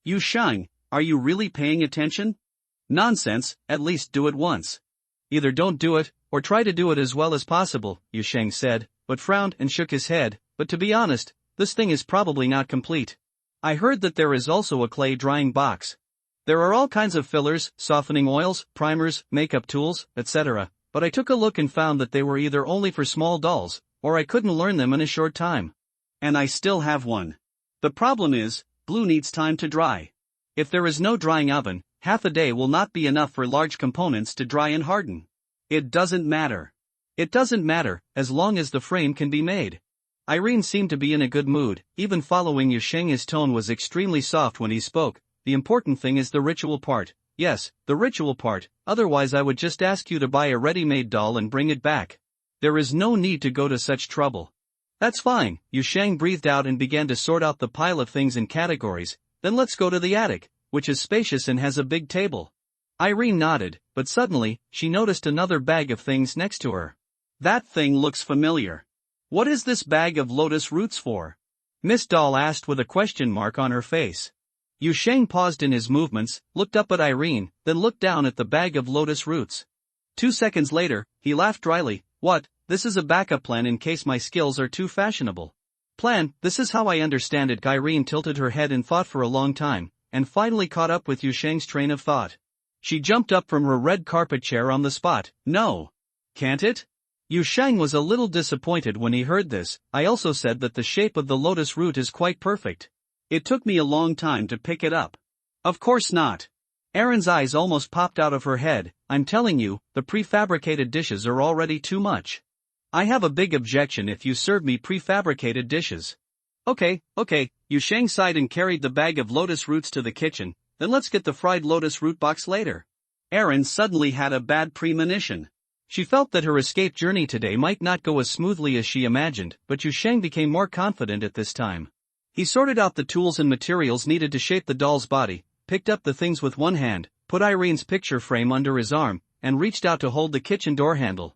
Yu Sheng, are you really paying attention? Nonsense, at least do it once. Either don't do it, or try to do it as well as possible, Yu Sheng said, but frowned and shook his head. But to be honest, this thing is probably not complete. I heard that there is also a clay drying box. There are all kinds of fillers, softening oils, primers, makeup tools, etc., but I took a look and found that they were either only for small dolls, or I couldn't learn them in a short time. And I still have one. The problem is, glue needs time to dry. If there is no drying oven, half a day will not be enough for large components to dry and harden. It doesn't matter. It doesn't matter, as long as the frame can be made. Irene seemed to be in a good mood, even following Yu Sheng. His tone was extremely soft when he spoke. The important thing is the ritual part. Yes, the ritual part, otherwise I would just ask you to buy a ready-made doll and bring it back. There is no need to go to such trouble. That's fine, Yu Sheng breathed out and began to sort out the pile of things in categories. Then let's go to the attic, which is spacious and has a big table. Irene nodded, but suddenly, she noticed another bag of things next to her. That thing looks familiar. What is this bag of lotus roots for? Miss Doll asked with a question mark on her face. Yu Sheng paused in his movements, looked up at Irene, then looked down at the bag of lotus roots. 2 seconds later, he laughed dryly. What, this is a backup plan in case my skills are too fashionable. Plan, this is how I understand it. Irene tilted her head in thought for a long time, and finally caught up with Yu Sheng's train of thought. She jumped up from her red carpet chair on the spot. No. Can't it? Yu Sheng was a little disappointed when he heard this. I also said that the shape of the lotus root is quite perfect. It took me a long time to pick it up. Of course not. Erin's eyes almost popped out of her head. I'm telling you, the prefabricated dishes are already too much. I have a big objection if you serve me prefabricated dishes. Okay, Yu Sheng sighed and carried the bag of lotus roots to the kitchen. Then let's get the fried lotus root box later. Erin suddenly had a bad premonition. She felt that her escape journey today might not go as smoothly as she imagined, but Yu Sheng became more confident at this time. He sorted out the tools and materials needed to shape the doll's body, picked up the things with one hand, put Irene's picture frame under his arm, and reached out to hold the kitchen door handle.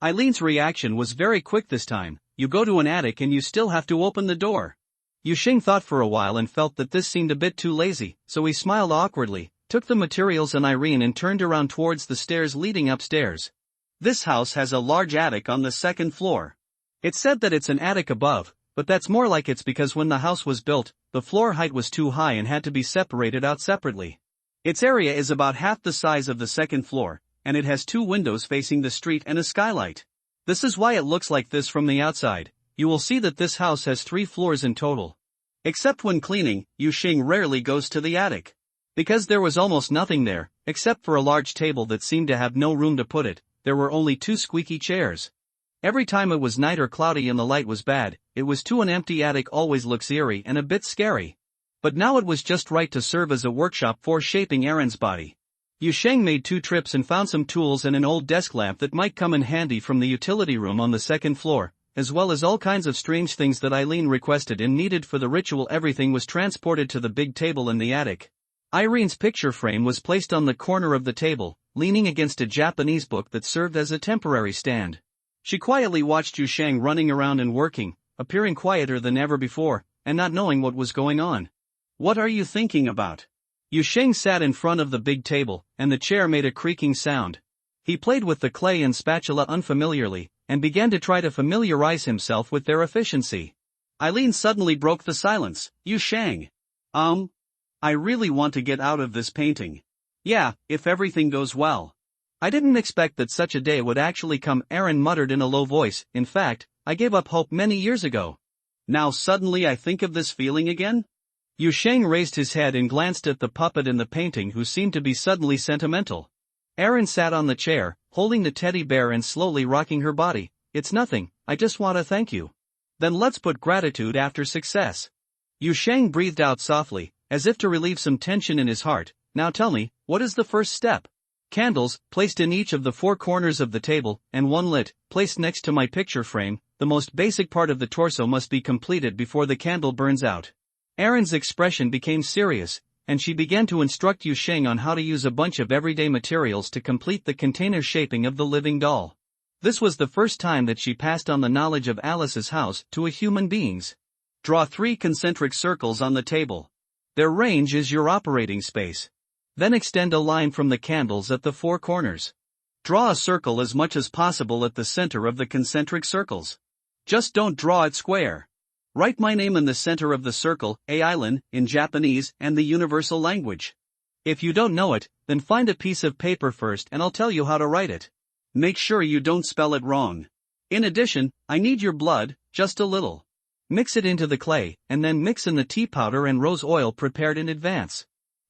Eileen's reaction was very quick this time. You go to an attic and you still have to open the door. Yu Sheng thought for a while and felt that this seemed a bit too lazy, so he smiled awkwardly, took the materials and Irene and turned around towards the stairs leading upstairs. This house has a large attic on the 2nd floor. It said that it's an attic above, but that's more like it's because when the house was built, the floor height was too high and had to be separated out separately. Its area is about half the size of the 2nd floor, and it has 2 windows facing the street and a skylight. This is why it looks like this from the outside. You will see that this house has 3 floors in total. Except when cleaning, Yu Sheng rarely goes to the attic. Because there was almost nothing there, except for a large table that seemed to have no room to put it. There were only 2 squeaky chairs. Every time it was night or cloudy and the light was bad, it was too an empty attic always looks eerie and a bit scary. But now it was just right to serve as a workshop for shaping Erin's body. Yu Sheng made 2 trips and found some tools and an old desk lamp that might come in handy from the utility room on the 2nd floor, as well as all kinds of strange things that Eileen requested and needed for the ritual. Everything was transported to the big table in the attic. Irene's picture frame was placed on the corner of the table, leaning against a Japanese book that served as a temporary stand. She quietly watched Yu Sheng running around and working, appearing quieter than ever before, and not knowing what was going on. What are you thinking about? Yu Sheng sat in front of the big table, and the chair made a creaking sound. He played with the clay and spatula unfamiliarly, and began to try to familiarize himself with their efficiency. Eileen suddenly broke the silence. Yu Sheng. I really want to get out of this painting. Yeah, if everything goes well. I didn't expect that such a day would actually come, Erin muttered in a low voice. In fact, I gave up hope many years ago. Now suddenly I think of this feeling again? Yu Sheng raised his head and glanced at the puppet in the painting who seemed to be suddenly sentimental. Erin sat on the chair, holding the teddy bear and slowly rocking her body. It's nothing, I just want to thank you. Then let's put gratitude after success. Yu Sheng breathed out softly, as if to relieve some tension in his heart. Now tell me, what is the first step? Candles, placed in each of the 4 corners of the table, and 1 lit, placed next to my picture frame. The most basic part of the torso must be completed before the candle burns out. Erin's expression became serious, and she began to instruct Yu Sheng on how to use a bunch of everyday materials to complete the container shaping of the living doll. This was the first time that she passed on the knowledge of Alice's house to a human being's. Draw 3 concentric circles on the table. Their range is your operating space. Then extend a line from the candles at the 4 corners. Draw a circle as much as possible at the center of the concentric circles. Just don't draw it square. Write my name in the center of the circle, Island, in Japanese and the universal language. If you don't know it, then find a piece of paper first and I'll tell you how to write it. Make sure you don't spell it wrong. In addition, I need your blood, just a little. Mix it into the clay, and then mix in the tea powder and rose oil prepared in advance.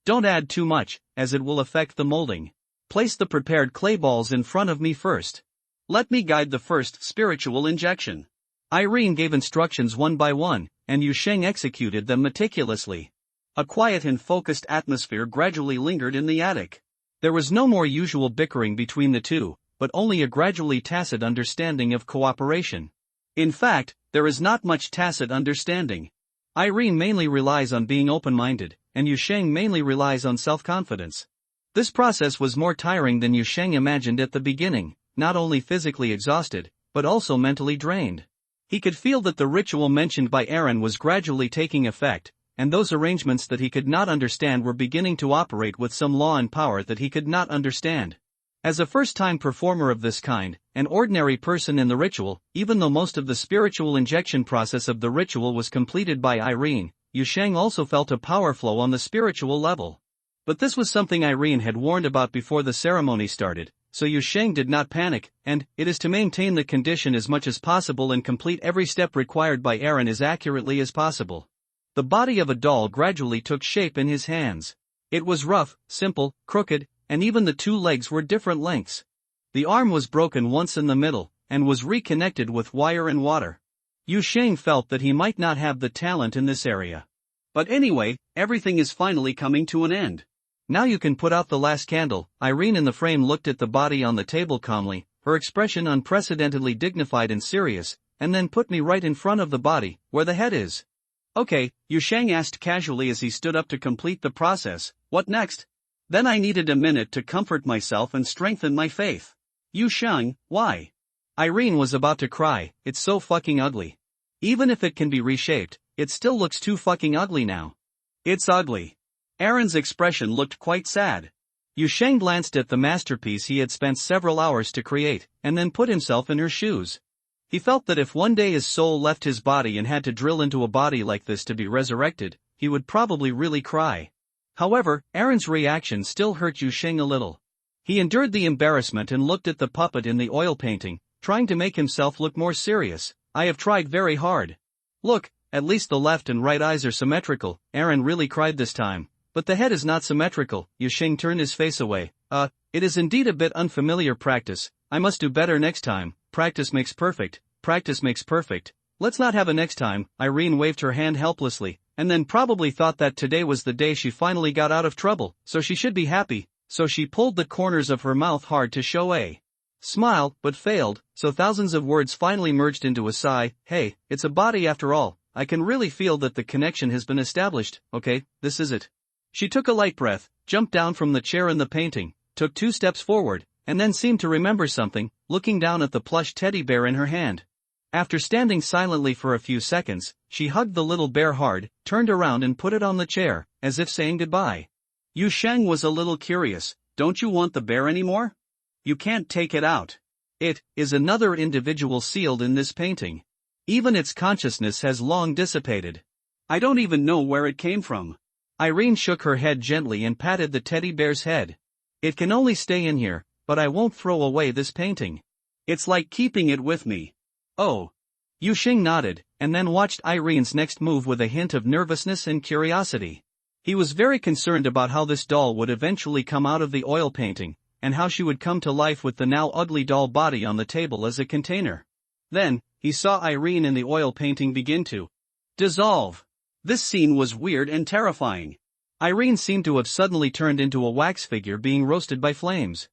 Don't add too much, as it will affect the molding. Place the prepared clay balls in front of me first. Let me guide the first spiritual injection. Irene gave instructions one by one, and Yu Sheng executed them meticulously. A quiet and focused atmosphere gradually lingered in the attic. There was no more usual bickering between the two, but only a gradually tacit understanding of cooperation. In fact, there is not much tacit understanding. Irene mainly relies on being open-minded, and Yu Sheng mainly relies on self-confidence. This process was more tiring than Yu Sheng imagined at the beginning, not only physically exhausted, but also mentally drained. He could feel that the ritual mentioned by Aaron was gradually taking effect, and those arrangements that he could not understand were beginning to operate with some law and power that he could not understand. As a first-time performer of this kind, an ordinary person in the ritual, even though most of the spiritual injection process of the ritual was completed by Irene, Yu Sheng also felt a power flow on the spiritual level. But this was something Irene had warned about before the ceremony started, so Yu Sheng did not panic, and it is to maintain the condition as much as possible and complete every step required by Aaron as accurately as possible. The body of a doll gradually took shape in his hands. It was rough, simple, crooked, and even the 2 legs were different lengths. The arm was broken once in the middle, and was reconnected with wire and water. Yu Sheng felt that he might not have the talent in this area. But anyway, everything is finally coming to an end. Now you can put out the last candle. Irene in the frame looked at the body on the table calmly, her expression unprecedentedly dignified and serious, and then put me right in front of the body, where the head is. Okay, Yu Sheng asked casually as he stood up to complete the process, what next? Then I needed a minute to comfort myself and strengthen my faith. Yu Sheng, why? Irene was about to cry, it's so fucking ugly. Even if it can be reshaped, it still looks too fucking ugly now. It's ugly. Aaron's expression looked quite sad. Yu Sheng glanced at the masterpiece he had spent several hours to create, and then put himself in her shoes. He felt that if one day his soul left his body and had to drill into a body like this to be resurrected, he would probably really cry. However, Aaron's reaction still hurt Yu Sheng a little. He endured the embarrassment and looked at the puppet in the oil painting, trying to make himself look more serious. I have tried very hard. Look, at least the left and right eyes are symmetrical. Aaron really cried this time. But the head is not symmetrical. Yu Sheng turned his face away. It is indeed a bit unfamiliar practice. I must do better next time. Practice makes perfect. Practice makes perfect. Let's not have a next time. Irene waved her hand helplessly, and then probably thought that today was the day she finally got out of trouble, so she should be happy. So she pulled the corners of her mouth hard to show a smile, but failed, so thousands of words finally merged into a sigh. Hey, it's a body after all. I can really feel that the connection has been established. Okay, this is it. She took a light breath, jumped down from the chair in the painting, took 2 steps forward, and then seemed to remember something, looking down at the plush teddy bear in her hand. After standing silently for a few seconds, she hugged the little bear hard, turned around and put it on the chair, as if saying goodbye. Yu Sheng was a little curious. Don't you want the bear anymore? You can't take it out. It is another individual sealed in this painting. Even its consciousness has long dissipated. I don't even know where it came from. Irene shook her head gently and patted the teddy bear's head. It can only stay in here, but I won't throw away this painting. It's like keeping it with me. Oh. Yu Sheng nodded, and then watched Irene's next move with a hint of nervousness and curiosity. He was very concerned about how this doll would eventually come out of the oil painting, and how she would come to life with the now ugly doll body on the table as a container. Then, he saw Irene in the oil painting begin to dissolve. This scene was weird and terrifying. Irene seemed to have suddenly turned into a wax figure being roasted by flames.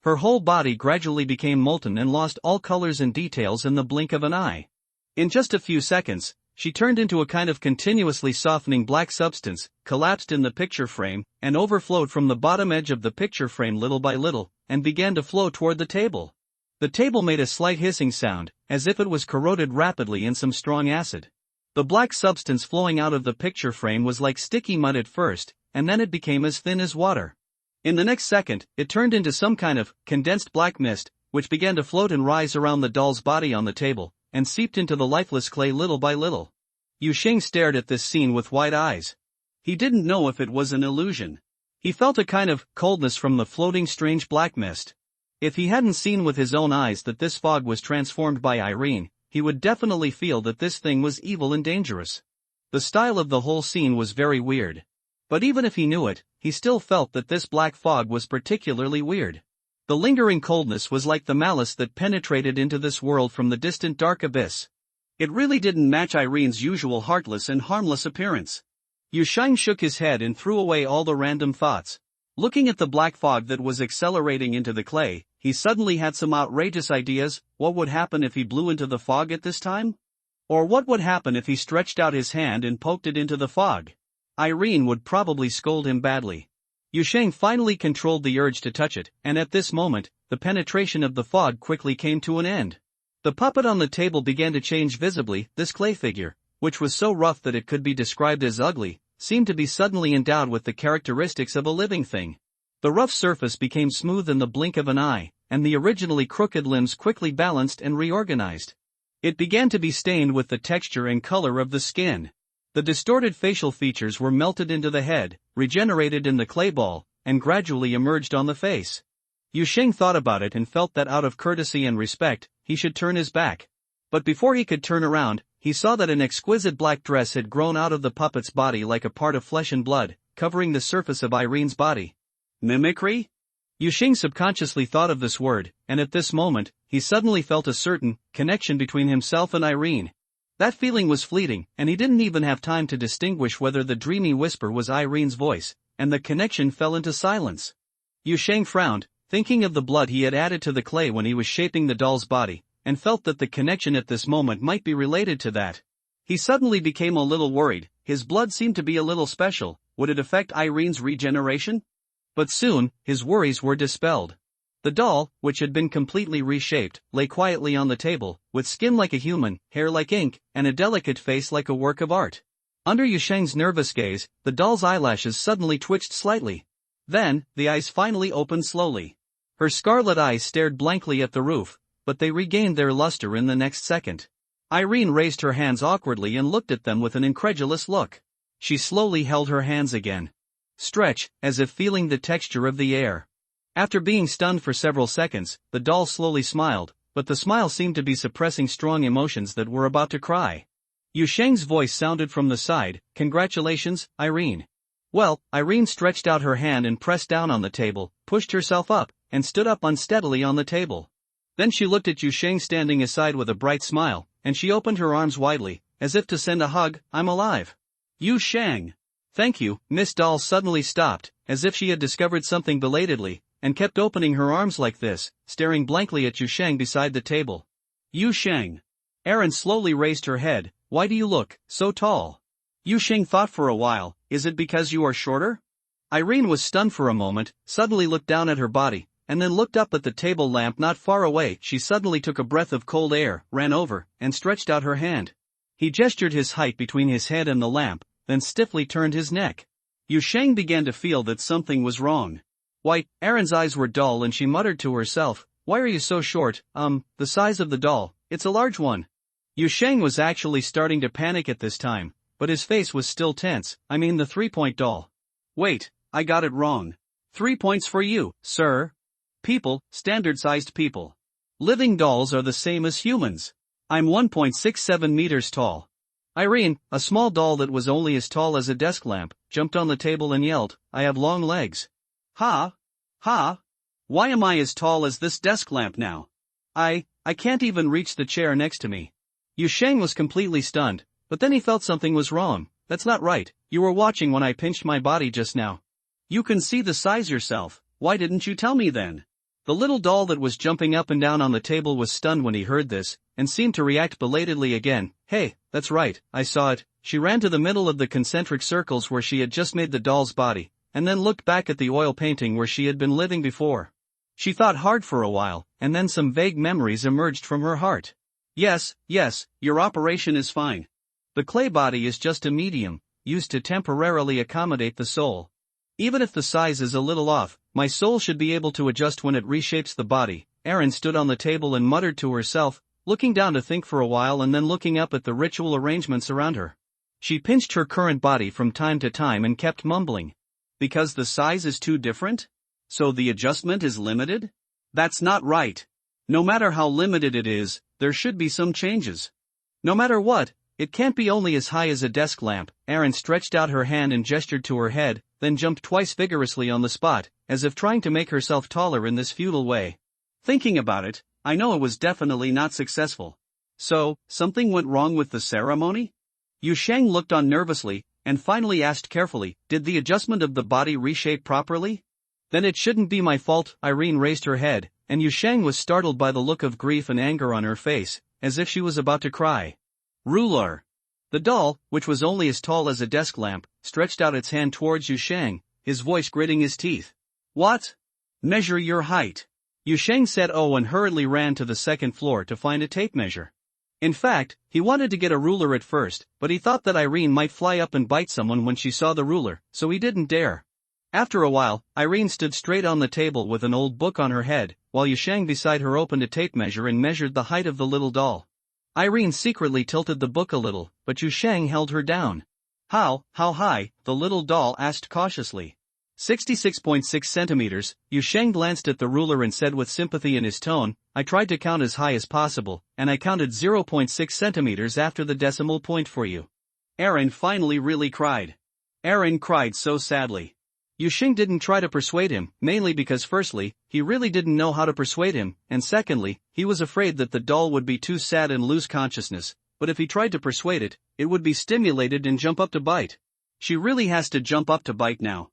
Her whole body gradually became molten and lost all colors and details in the blink of an eye. In just a few seconds, she turned into a kind of continuously softening black substance, collapsed in the picture frame, and overflowed from the bottom edge of the picture frame little by little, and began to flow toward the table. The table made a slight hissing sound, as if it was corroded rapidly in some strong acid. The black substance flowing out of the picture frame was like sticky mud at first, and then it became as thin as water. In the next second, it turned into some kind of condensed black mist, which began to float and rise around the doll's body on the table, and seeped into the lifeless clay little by little. Yu Sheng stared at this scene with wide eyes. He didn't know if it was an illusion. He felt a kind of coldness from the floating strange black mist. If he hadn't seen with his own eyes that this fog was transformed by Irene, he would definitely feel that this thing was evil and dangerous. The style of the whole scene was very weird. But even if he knew it, he still felt that this black fog was particularly weird. The lingering coldness was like the malice that penetrated into this world from the distant dark abyss. It really didn't match Irene's usual heartless and harmless appearance. Yu Sheng shook his head and threw away all the random thoughts. Looking at the black fog that was accelerating into the clay, he suddenly had some outrageous ideas. What would happen if he blew into the fog at this time? Or what would happen if he stretched out his hand and poked it into the fog? Irene would probably scold him badly. Yu Sheng finally controlled the urge to touch it, and at this moment, the penetration of the fog quickly came to an end. The puppet on the table began to change visibly. This clay figure, which was so rough that it could be described as ugly, seemed to be suddenly endowed with the characteristics of a living thing. The rough surface became smooth in the blink of an eye, and the originally crooked limbs quickly balanced and reorganized. It began to be stained with the texture and color of the skin. The distorted facial features were melted into the head, regenerated in the clay ball, and gradually emerged on the face. Yu Sheng thought about it and felt that out of courtesy and respect, he should turn his back. But before he could turn around, he saw that an exquisite black dress had grown out of the puppet's body like a part of flesh and blood, covering the surface of Irene's body. Mimicry? Yu Sheng subconsciously thought of this word, and at this moment, he suddenly felt a certain connection between himself and Irene. That feeling was fleeting, and he didn't even have time to distinguish whether the dreamy whisper was Irene's voice, and the connection fell into silence. Yu Sheng frowned, thinking of the blood he had added to the clay when he was shaping the doll's body, and felt that the connection at this moment might be related to that. He suddenly became a little worried. His blood seemed to be a little special. Would it affect Irene's regeneration? But soon, his worries were dispelled. The doll, which had been completely reshaped, lay quietly on the table, with skin like a human, hair like ink, and a delicate face like a work of art. Under Yu Sheng's nervous gaze, the doll's eyelashes suddenly twitched slightly. Then, the eyes finally opened slowly. Her scarlet eyes stared blankly at the roof, but they regained their luster in the next second. Irene raised her hands awkwardly and looked at them with an incredulous look. She slowly held her hands again. Stretch, as if feeling the texture of the air. After being stunned for several seconds, the doll slowly smiled, but the smile seemed to be suppressing strong emotions that were about to cry. Yu Sheng's voice sounded from the side. Congratulations, Irene. Well, Irene stretched out her hand and pressed down on the table, pushed herself up, and stood up unsteadily on the table. Then she looked at Yu Sheng standing aside with a bright smile, and she opened her arms widely, as if to send a hug. I'm alive. Yu Sheng. Thank you. Miss Doll suddenly stopped, as if she had discovered something belatedly, and kept opening her arms like this, staring blankly at Yu Sheng beside the table. Yu Sheng. Erin slowly raised her head. Why do you look so tall? Yu Sheng thought for a while. Is it because you are shorter? Irene was stunned for a moment, suddenly looked down at her body, and then looked up at the table lamp not far away. She suddenly took a breath of cold air, ran over, and stretched out her hand. He gestured his height between his head and the lamp, then stiffly turned his neck. Yu Sheng began to feel that something was wrong. Why, Erin's eyes were dull and she muttered to herself, why are you so short? The size of the doll, it's a large one. Yu Sheng was actually starting to panic at this time, but his face was still tense. I mean the 3-point doll. Wait, I got it wrong. 3 points for you, sir. People, standard-sized people. Living dolls are the same as humans. I'm 1.67 meters tall. Irene, a small doll that was only as tall as a desk lamp, jumped on the table and yelled, I have long legs. Ha! Ha! Why am I as tall as this desk lamp now? I can't even reach the chair next to me. Yu Sheng was completely stunned, but then he felt something was wrong. That's not right. You were watching when I pinched my body just now. You can see the size yourself. Why didn't you tell me then? The little doll that was jumping up and down on the table was stunned when he heard this, and seemed to react belatedly again. Hey, that's right, I saw it. She ran to the middle of the concentric circles where she had just made the doll's body, and then looked back at the oil painting where she had been living before. She thought hard for a while, and then some vague memories emerged from her heart. Yes, your operation is fine. The clay body is just a medium, used to temporarily accommodate the soul. Even if the size is a little off, my soul should be able to adjust when it reshapes the body. Erin stood on the table and muttered to herself, looking down to think for a while and then looking up at the ritual arrangements around her. She pinched her current body from time to time and kept mumbling. Because the size is too different? So the adjustment is limited? That's not right. No matter how limited it is, there should be some changes. No matter what, it can't be only as high as a desk lamp. Erin stretched out her hand and gestured to her head, then jumped twice vigorously on the spot, as if trying to make herself taller in this futile way. Thinking about it, I know it was definitely not successful. So, something went wrong with the ceremony? Yu Sheng looked on nervously, and finally asked carefully, did the adjustment of the body reshape properly? Then it shouldn't be my fault. Irene raised her head, and Yu Sheng was startled by the look of grief and anger on her face, as if she was about to cry. Ruler. The doll, which was only as tall as a desk lamp, stretched out its hand towards Yu Sheng, his voice gritting his teeth. What? Measure your height. Yu Sheng said and hurriedly ran to the second floor to find a tape measure. In fact, he wanted to get a ruler at first, but he thought that Irene might fly up and bite someone when she saw the ruler, so he didn't dare. After a while, Irene stood straight on the table with an old book on her head, while Yu Sheng beside her opened a tape measure and measured the height of the little doll. Irene secretly tilted the book a little, but Yu Sheng held her down. How high? The little doll asked cautiously. 66.6 centimeters. Yu Sheng glanced at the ruler and said with sympathy in his tone, I tried to count as high as possible, and I counted 0.6 centimeters after the decimal point for you. Erin finally really cried. Erin cried so sadly. Yu Sheng didn't try to persuade him, mainly because firstly, he really didn't know how to persuade him, and secondly, he was afraid that the doll would be too sad and lose consciousness, but if he tried to persuade it, it would be stimulated and jump up to bite. She really has to jump up to bite now.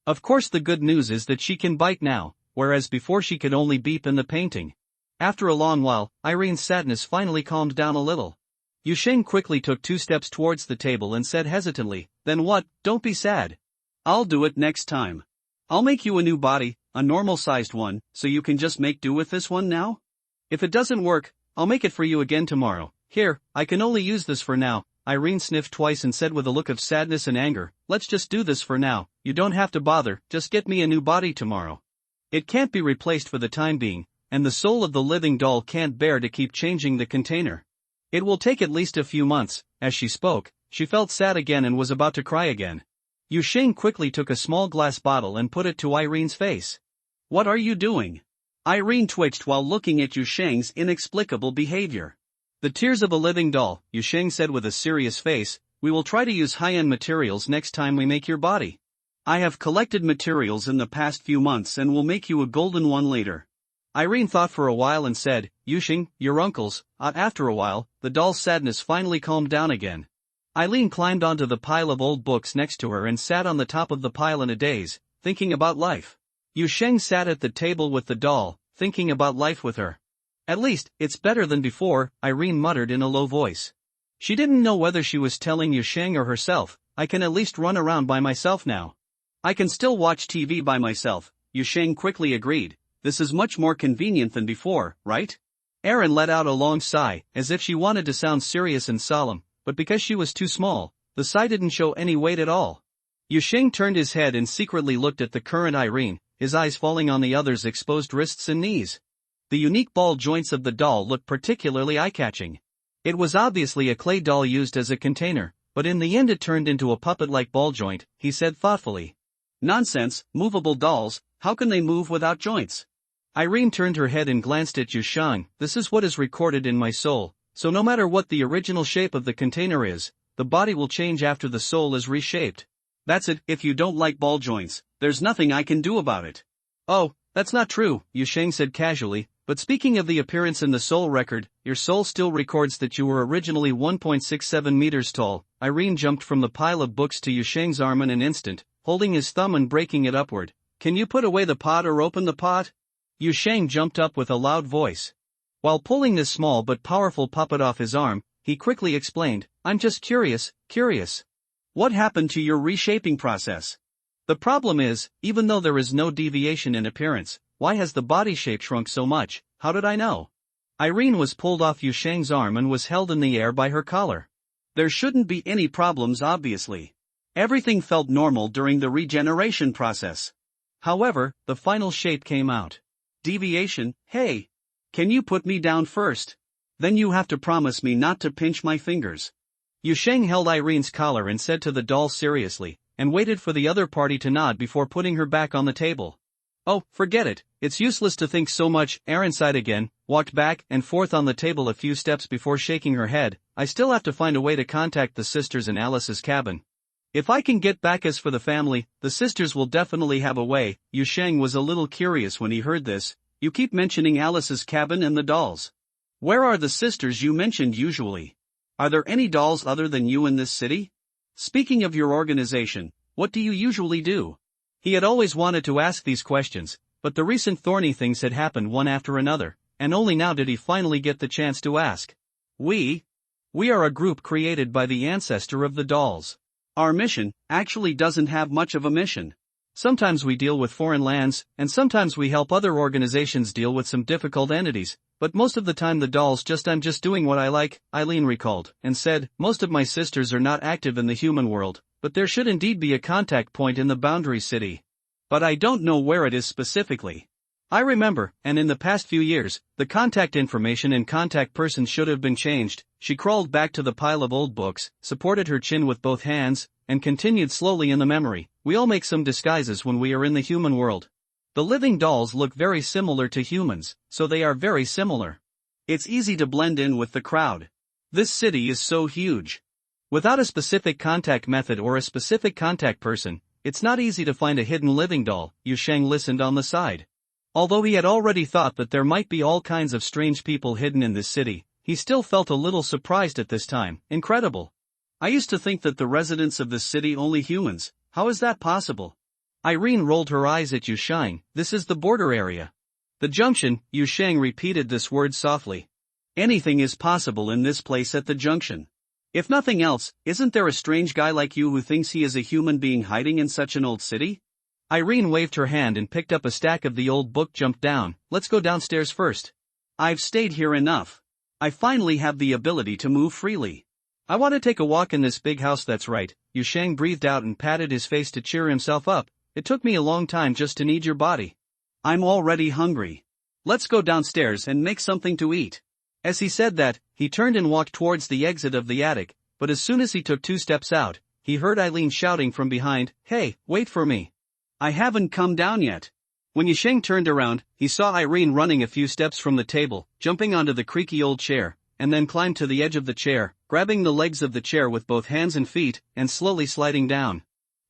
Of course the good news is that she can bite now, whereas before she could only beep in the painting. After a long while, Irene's sadness finally calmed down a little. Yu Sheng quickly took 2 steps towards the table and said hesitantly, then what? Don't be sad. I'll do it next time. I'll make you a new body, a normal-sized one, so you can just make do with this one now? If it doesn't work, I'll make it for you again tomorrow. Here, I can only use this for now. Irene sniffed twice and said with a look of sadness and anger, let's just do this for now, you don't have to bother, just get me a new body tomorrow. It can't be replaced for the time being, and the soul of the living doll can't bear to keep changing the container. It will take at least a few months. As she spoke, she felt sad again and was about to cry again. Yu Sheng quickly took a small glass bottle and put it to Irene's face. What are you doing? Irene twitched while looking at Yu Sheng's inexplicable behavior. The tears of a living doll, Yu Sheng said with a serious face, we will try to use high-end materials next time we make your body. I have collected materials in the past few months and will make you a golden one later. Irene thought for a while and said, Yu Sheng, your uncle's. After a while, the doll's sadness finally calmed down again. Eileen climbed onto the pile of old books next to her and sat on the top of the pile in a daze, thinking about life. Yu Sheng sat at the table with the doll, thinking about life with her. At least, it's better than before, Irene muttered in a low voice. She didn't know whether she was telling Yu Sheng or herself. I can at least run around by myself now. I can still watch TV by myself, Yu Sheng quickly agreed. This is much more convenient than before, right? Erin let out a long sigh, as if she wanted to sound serious and solemn, but because she was too small, the sigh didn't show any weight at all. Yu Sheng turned his head and secretly looked at the current Irene, his eyes falling on the other's exposed wrists and knees. The unique ball joints of the doll looked particularly eye-catching. It was obviously a clay doll used as a container, but in the end it turned into a puppet-like ball joint, he said thoughtfully. Nonsense, movable dolls, how can they move without joints? Irene turned her head and glanced at Yu Sheng. This is what is recorded in my soul, so no matter what the original shape of the container is, the body will change after the soul is reshaped. That's it. If you don't like ball joints, there's nothing I can do about it. Oh, that's not true, Yu Sheng said casually. But speaking of the appearance in the soul record, your soul still records that you were originally 1.67 meters tall. Irene jumped from the pile of books to Yu Sheng's arm in an instant, holding his thumb and breaking it upward. Can you put away the pot or open the pot? Yu Sheng jumped up with a loud voice. While pulling this small but powerful puppet off his arm, he quickly explained, I'm just curious. What happened to your reshaping process? The problem is, even though there is no deviation in appearance, why has the body shape shrunk so much? How did I know? Irene was pulled off Yu Sheng's arm and was held in the air by her collar. There shouldn't be any problems obviously. Everything felt normal during the regeneration process. However, the final shape came out. Deviation, hey! Can you put me down first? Then you have to promise me not to pinch my fingers. Yusheng held Irene's collar and said to the doll seriously, and waited for the other party to nod before putting her back on the table. Oh, forget it, it's useless to think so much. Erin sighed again, walked back and forth on the table a few steps before shaking her head. I still have to find a way to contact the sisters in Alice's cabin. If I can get back as for the family, the sisters will definitely have a way. Yusheng was a little curious when he heard this. You keep mentioning Alice's cabin and the dolls. Where are the sisters you mentioned usually? Are there any dolls other than you in this city? Speaking of your organization, what do you usually do? He had always wanted to ask these questions, but the recent thorny things had happened one after another, and only now did he finally get the chance to ask. We are a group created by the ancestor of the dolls. Our mission actually doesn't have much of a mission. Sometimes we deal with foreign lands, and sometimes we help other organizations deal with some difficult entities, but most of the time the dolls I'm just doing what I like, Eileen recalled, and said, most of my sisters are not active in the human world, but there should indeed be a contact point in the Boundary City. But I don't know where it is specifically. I remember, and in the past few years, the contact information and contact person should have been changed. She crawled back to the pile of old books, supported her chin with both hands, and continued slowly in the memory. We all make some disguises when we are in the human world. The living dolls look very similar to humans, so they are very similar. It's easy to blend in with the crowd. This city is so huge. Without a specific contact method or a specific contact person, it's not easy to find a hidden living doll. Yusheng listened on the side. Although he had already thought that there might be all kinds of strange people hidden in this city, he still felt a little surprised at this time. Incredible. I used to think that the residents of this city only humans. How is that possible? Irene rolled her eyes at Yusheng. This is the border area. The junction. Yusheng repeated this word softly. Anything is possible in this place at the junction. If nothing else, isn't there a strange guy like you who thinks he is a human being hiding in such an old city? Irene waved her hand and picked up a stack of the old book. Jumped down. Let's go downstairs first. I've stayed here enough. I finally have the ability to move freely. I want to take a walk in this big house. That's right. Yusheng breathed out and patted his face to cheer himself up. It took me a long time just to need your body. I'm already hungry. Let's go downstairs and make something to eat. As he said that, he turned and walked towards the exit of the attic, but as soon as he took 2 steps out, he heard Eileen shouting from behind, "Hey, wait for me. I haven't come down yet." When Yusheng turned around, he saw Irene running a few steps from the table, jumping onto the creaky old chair, and then climbed to the edge of the chair, grabbing the legs of the chair with both hands and feet, and slowly sliding down.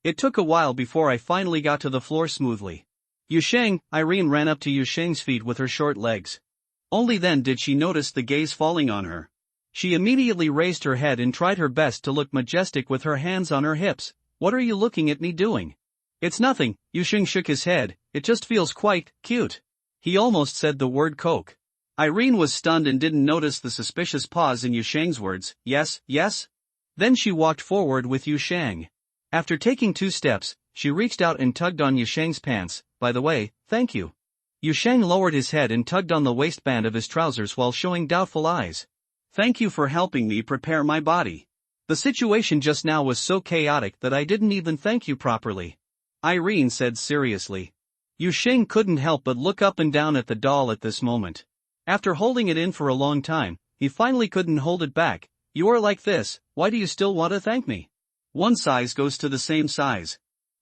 It took a while before I finally got to the floor smoothly. Yusheng, Irene ran up to Yusheng's feet with her short legs. Only then did she notice the gaze falling on her. She immediately raised her head and tried her best to look majestic with her hands on her hips. "What are you looking at me doing?" "It's nothing," Yusheng shook his head, "it just feels quite cute." He almost said the word coke. Irene was stunned and didn't notice the suspicious pause in Yusheng's words. "Yes, yes?" Then she walked forward with Yusheng. After taking 2 steps, she reached out and tugged on Yusheng's pants. "By the way, thank you." Yusheng lowered his head and tugged on the waistband of his trousers while showing doubtful eyes. "Thank you for helping me prepare my body. The situation just now was so chaotic that I didn't even thank you properly," Irene said seriously. Yusheng couldn't help but look up and down at the doll at this moment. After holding it in for a long time, he finally couldn't hold it back. "You are like this, why do you still want to thank me? One size goes to the same size.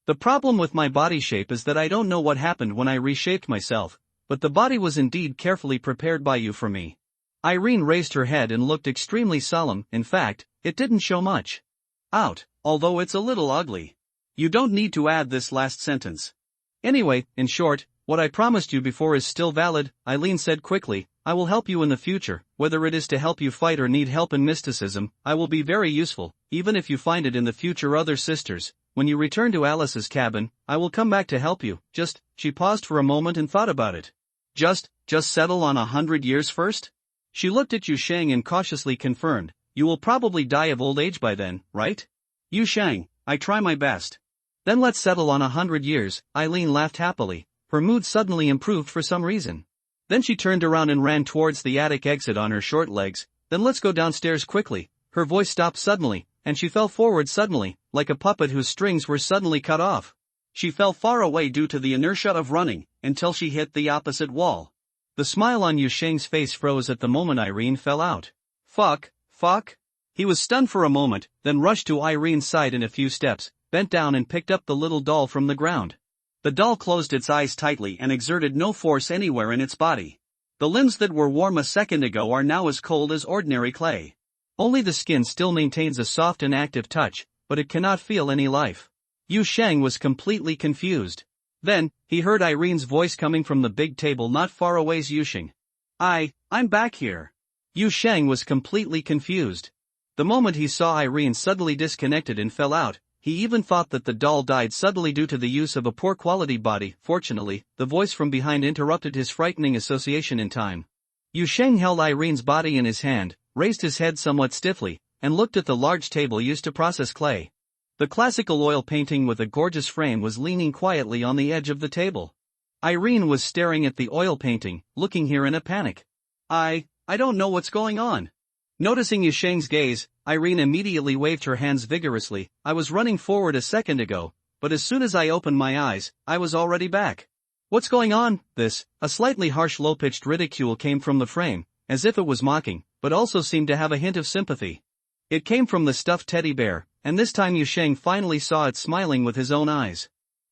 The problem with my body shape is that I don't know what happened when I reshaped myself, but the body was indeed carefully prepared by you for me." Irene raised her head and looked extremely solemn. In fact, it didn't show much out, although it's a little ugly. You don't need to add this last sentence. "Anyway, in short, what I promised you before is still valid," Eileen said quickly. "I will help you in the future, whether it is to help you fight or need help in mysticism. I will be very useful, even if you find it in the future other sisters. When you return to Alice's cabin, I will come back to help you. She paused for a moment and thought about it. Just settle on 100 years first?" She looked at Yusheng and cautiously confirmed, "You will probably die of old age by then, right?" "Yusheng, I try my best." "Then let's settle on 100 years, Eileen laughed happily. Her mood suddenly improved for some reason. Then she turned around and ran towards the attic exit on her short legs. "Then let's go downstairs quickly. her voice stopped suddenly, and she fell forward suddenly, like a puppet whose strings were suddenly cut off. She fell far away due to the inertia of running, until she hit the opposite wall. The smile on Yu Sheng's face froze at the moment Irene fell out. Fuck. He was stunned for a moment, then rushed to Irene's side in a few steps, bent down and picked up the little doll from the ground. The doll closed its eyes tightly and exerted no force anywhere in its body. The limbs that were warm a second ago are now as cold as ordinary clay. Only the skin still maintains a soft and active touch, but it cannot feel any life. Yu Sheng was completely confused. Then, he heard Irene's voice coming from the big table not far away's Yusheng. I'm back here. Yu Sheng was completely confused. The moment he saw Irene suddenly disconnected and fell out, he even thought that the doll died suddenly due to the use of a poor quality body. Fortunately, the voice from behind interrupted his frightening association in time. Yu Sheng held Irene's body in his hand, raised his head somewhat stiffly, and looked at the large table used to process clay. The classical oil painting with a gorgeous frame was leaning quietly on the edge of the table. Irene was staring at the oil painting, looking here in a panic. I don't know what's going on. Noticing Yu Sheng's gaze, Irene immediately waved her hands vigorously. I was running forward a second ago, but as soon as I opened my eyes, I was already back. What's going on? A slightly harsh low-pitched ridicule came from the frame, as if it was mocking, but also seemed to have a hint of sympathy. It came from the stuffed teddy bear, and this time Yu Sheng finally saw it smiling with his own eyes.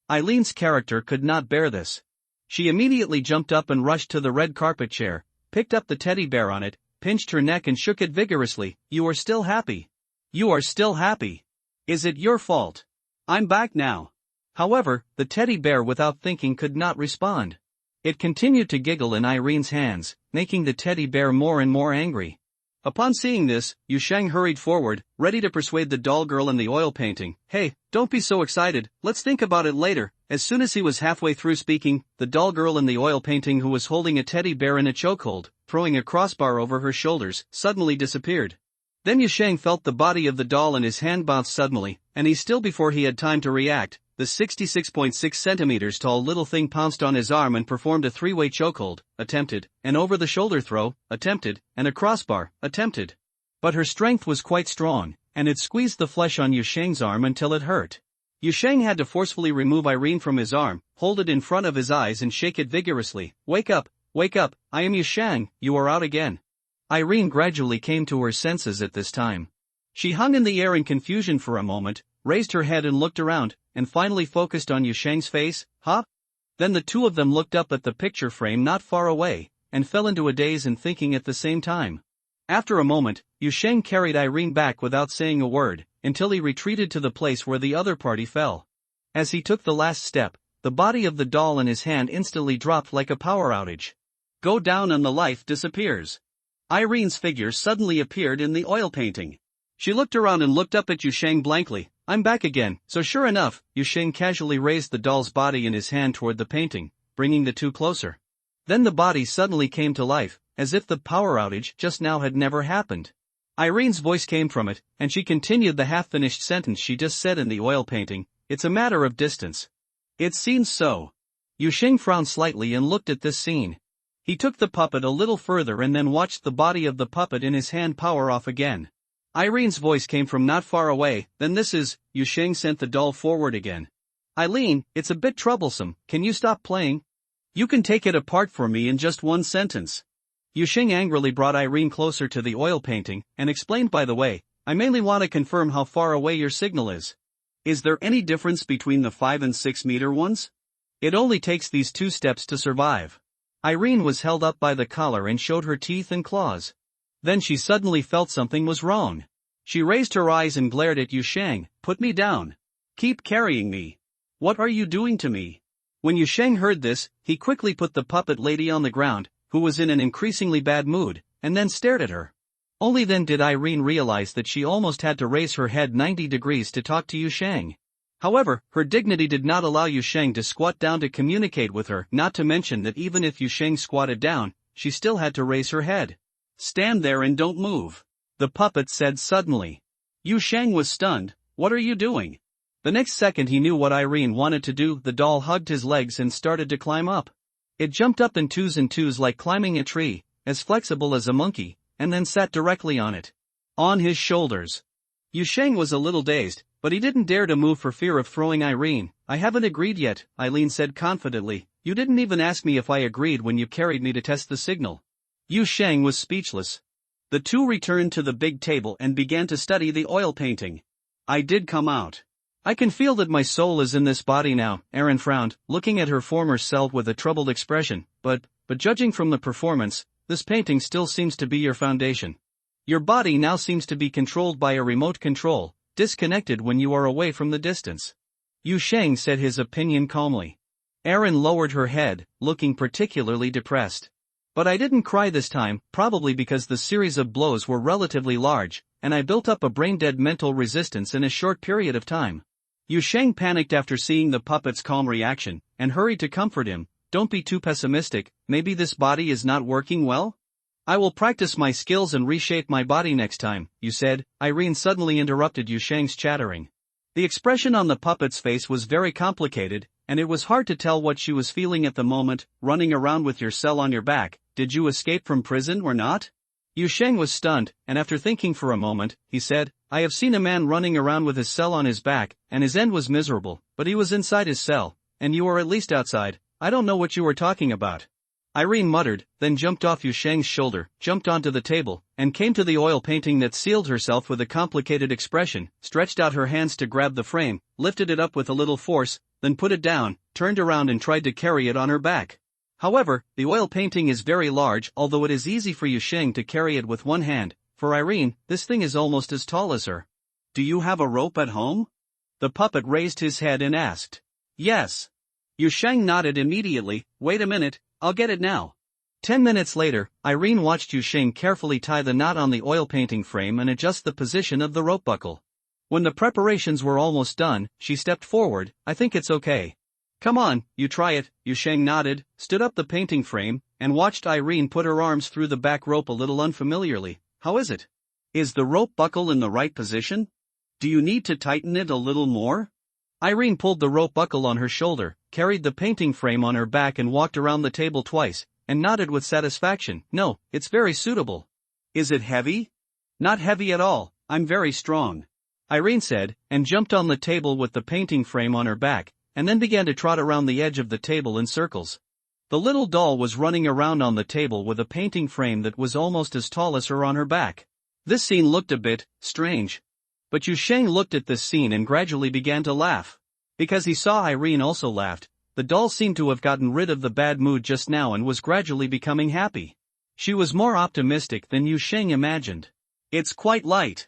Eileen's character could not bear this. She immediately jumped up and rushed to the red carpet chair, picked up the teddy bear on it, pinched her neck and shook it vigorously. You are still happy. You are still happy. Is it your fault? I'm back now. However, the teddy bear without thinking could not respond. It continued to giggle in Irene's hands, making the teddy bear more and more angry. Upon seeing this, Yu Sheng hurried forward, ready to persuade the doll girl in the oil painting. Hey, don't be so excited, let's think about it later. As soon as he was halfway through speaking, the doll girl in the oil painting who was holding a teddy bear in a chokehold, throwing a crossbar over her shoulders, suddenly disappeared. Then Yu Sheng felt the body of the doll in his hand bounce suddenly, and before he had time to react, the 66.6 centimeters tall little thing pounced on his arm and performed a three-way chokehold, attempted, an over-the-shoulder throw, attempted, and a crossbar, attempted. But her strength was quite strong, and it squeezed the flesh on Yu Sheng's arm until it hurt. Yu Sheng had to forcefully remove Irene from his arm, hold it in front of his eyes and shake it vigorously. Wake up, I am Yu Sheng, you are out again. Irene gradually came to her senses at this time. She hung in the air in confusion for a moment, raised her head and looked around, and finally focused on Yu Sheng's face. Huh? Then the two of them looked up at the picture frame not far away, and fell into a daze and thinking at the same time. After a moment, Yu Sheng carried Irene back without saying a word, until he retreated to the place where the other party fell. As he took the last step, the body of the doll in his hand instantly dropped like a power outage. Go down and the life disappears. Irene's figure suddenly appeared in the oil painting. She looked around and looked up at Yu Sheng blankly. I'm back again. So sure enough, Yu Sheng casually raised the doll's body in his hand toward the painting, bringing the two closer. Then the body suddenly came to life, as if the power outage just now had never happened. Irene's voice came from it, and she continued the half-finished sentence she just said in the oil painting. It's a matter of distance. It seems so. Yu Sheng frowned slightly and looked at this scene. He took the puppet a little further and then watched the body of the puppet in his hand power off again. Irene's voice came from not far away. Then Yu Sheng sent the doll forward again. Eileen, it's a bit troublesome, can you stop playing? You can take it apart for me in just one sentence. Yu Sheng angrily brought Irene closer to the oil painting, and explained, by the way, I mainly want to confirm how far away your signal is. Is there any difference between the 5 and 6 meter ones? It only takes these 2 steps to survive. Irene was held up by the collar and showed her teeth and claws. Then she suddenly felt something was wrong. She raised her eyes and glared at Yu Sheng. Put me down. Keep carrying me. What are you doing to me? When Yu Sheng heard this, he quickly put the puppet lady on the ground, who was in an increasingly bad mood, and then stared at her. Only then did Irene realize that she almost had to raise her head 90 degrees to talk to Yu Sheng. However, her dignity did not allow Yu Sheng to squat down to communicate with her, not to mention that even if Yu Sheng squatted down, she still had to raise her head. Stand there and don't move, the puppet said suddenly. Yu Sheng was stunned. What are you doing? The next second he knew what Irene wanted to do. The doll hugged his legs and started to climb up. It jumped up in twos like climbing a tree, as flexible as a monkey, and then sat directly on it. On his shoulders. Yu Sheng was a little dazed, but he didn't dare to move for fear of throwing Irene. I haven't agreed yet, Eileen said confidently. You didn't even ask me if I agreed when you carried me to test the signal. Yu Sheng was speechless. The two returned to the big table and began to study the oil painting. I did come out. I can feel that my soul is in this body now, Erin frowned, looking at her former self with a troubled expression, but judging from the performance, this painting still seems to be your foundation. Your body now seems to be controlled by a remote control, disconnected when you are away from the distance. Yu Sheng said his opinion calmly. Erin lowered her head, looking particularly depressed. But I didn't cry this time, probably because the series of blows were relatively large, and I built up a brain-dead mental resistance in a short period of time. Yu Sheng panicked after seeing the puppet's calm reaction, and hurried to comfort him. Don't be too pessimistic, maybe this body is not working well? I will practice my skills and reshape my body next time, you said. Irene suddenly interrupted Yu Sheng's chattering. The expression on the puppet's face was very complicated, and it was hard to tell what she was feeling at the moment. Running around with your cell on your back, did you escape from prison or not? Yu Sheng was stunned, and after thinking for a moment, he said, I have seen a man running around with his cell on his back, and his end was miserable, but he was inside his cell, and you are at least outside. I don't know what you were talking about. Irene muttered, then jumped off Yu Sheng's shoulder, jumped onto the table, and came to the oil painting that sealed herself with a complicated expression, stretched out her hands to grab the frame, lifted it up with a little force, then put it down, turned around and tried to carry it on her back. However, the oil painting is very large, although it is easy for Yu Sheng to carry it with one hand. For Irene, this thing is almost as tall as her. Do you have a rope at home? The puppet raised his head and asked. Yes. Yu Sheng nodded immediately. Wait a minute, I'll get it now. 10 minutes later, Irene watched Yu Sheng carefully tie the knot on the oil painting frame and adjust the position of the rope buckle. When the preparations were almost done, she stepped forward. I think it's okay. Come on, you try it. Yu Sheng nodded, stood up the painting frame, and watched Irene put her arms through the back rope a little unfamiliarly. How is it? Is the rope buckle in the right position? Do you need to tighten it a little more? Irene pulled the rope buckle on her shoulder, carried the painting frame on her back and walked around the table twice, and nodded with satisfaction. No, it's very suitable. Is it heavy? Not heavy at all, I'm very strong. Irene said, and jumped on the table with the painting frame on her back, and then began to trot around the edge of the table in circles. The little doll was running around on the table with a painting frame that was almost as tall as her on her back. This scene looked a bit strange. But Yu Sheng looked at this scene and gradually began to laugh. Because he saw Irene also laughed, the doll seemed to have gotten rid of the bad mood just now and was gradually becoming happy. She was more optimistic than Yu Sheng imagined. It's quite light.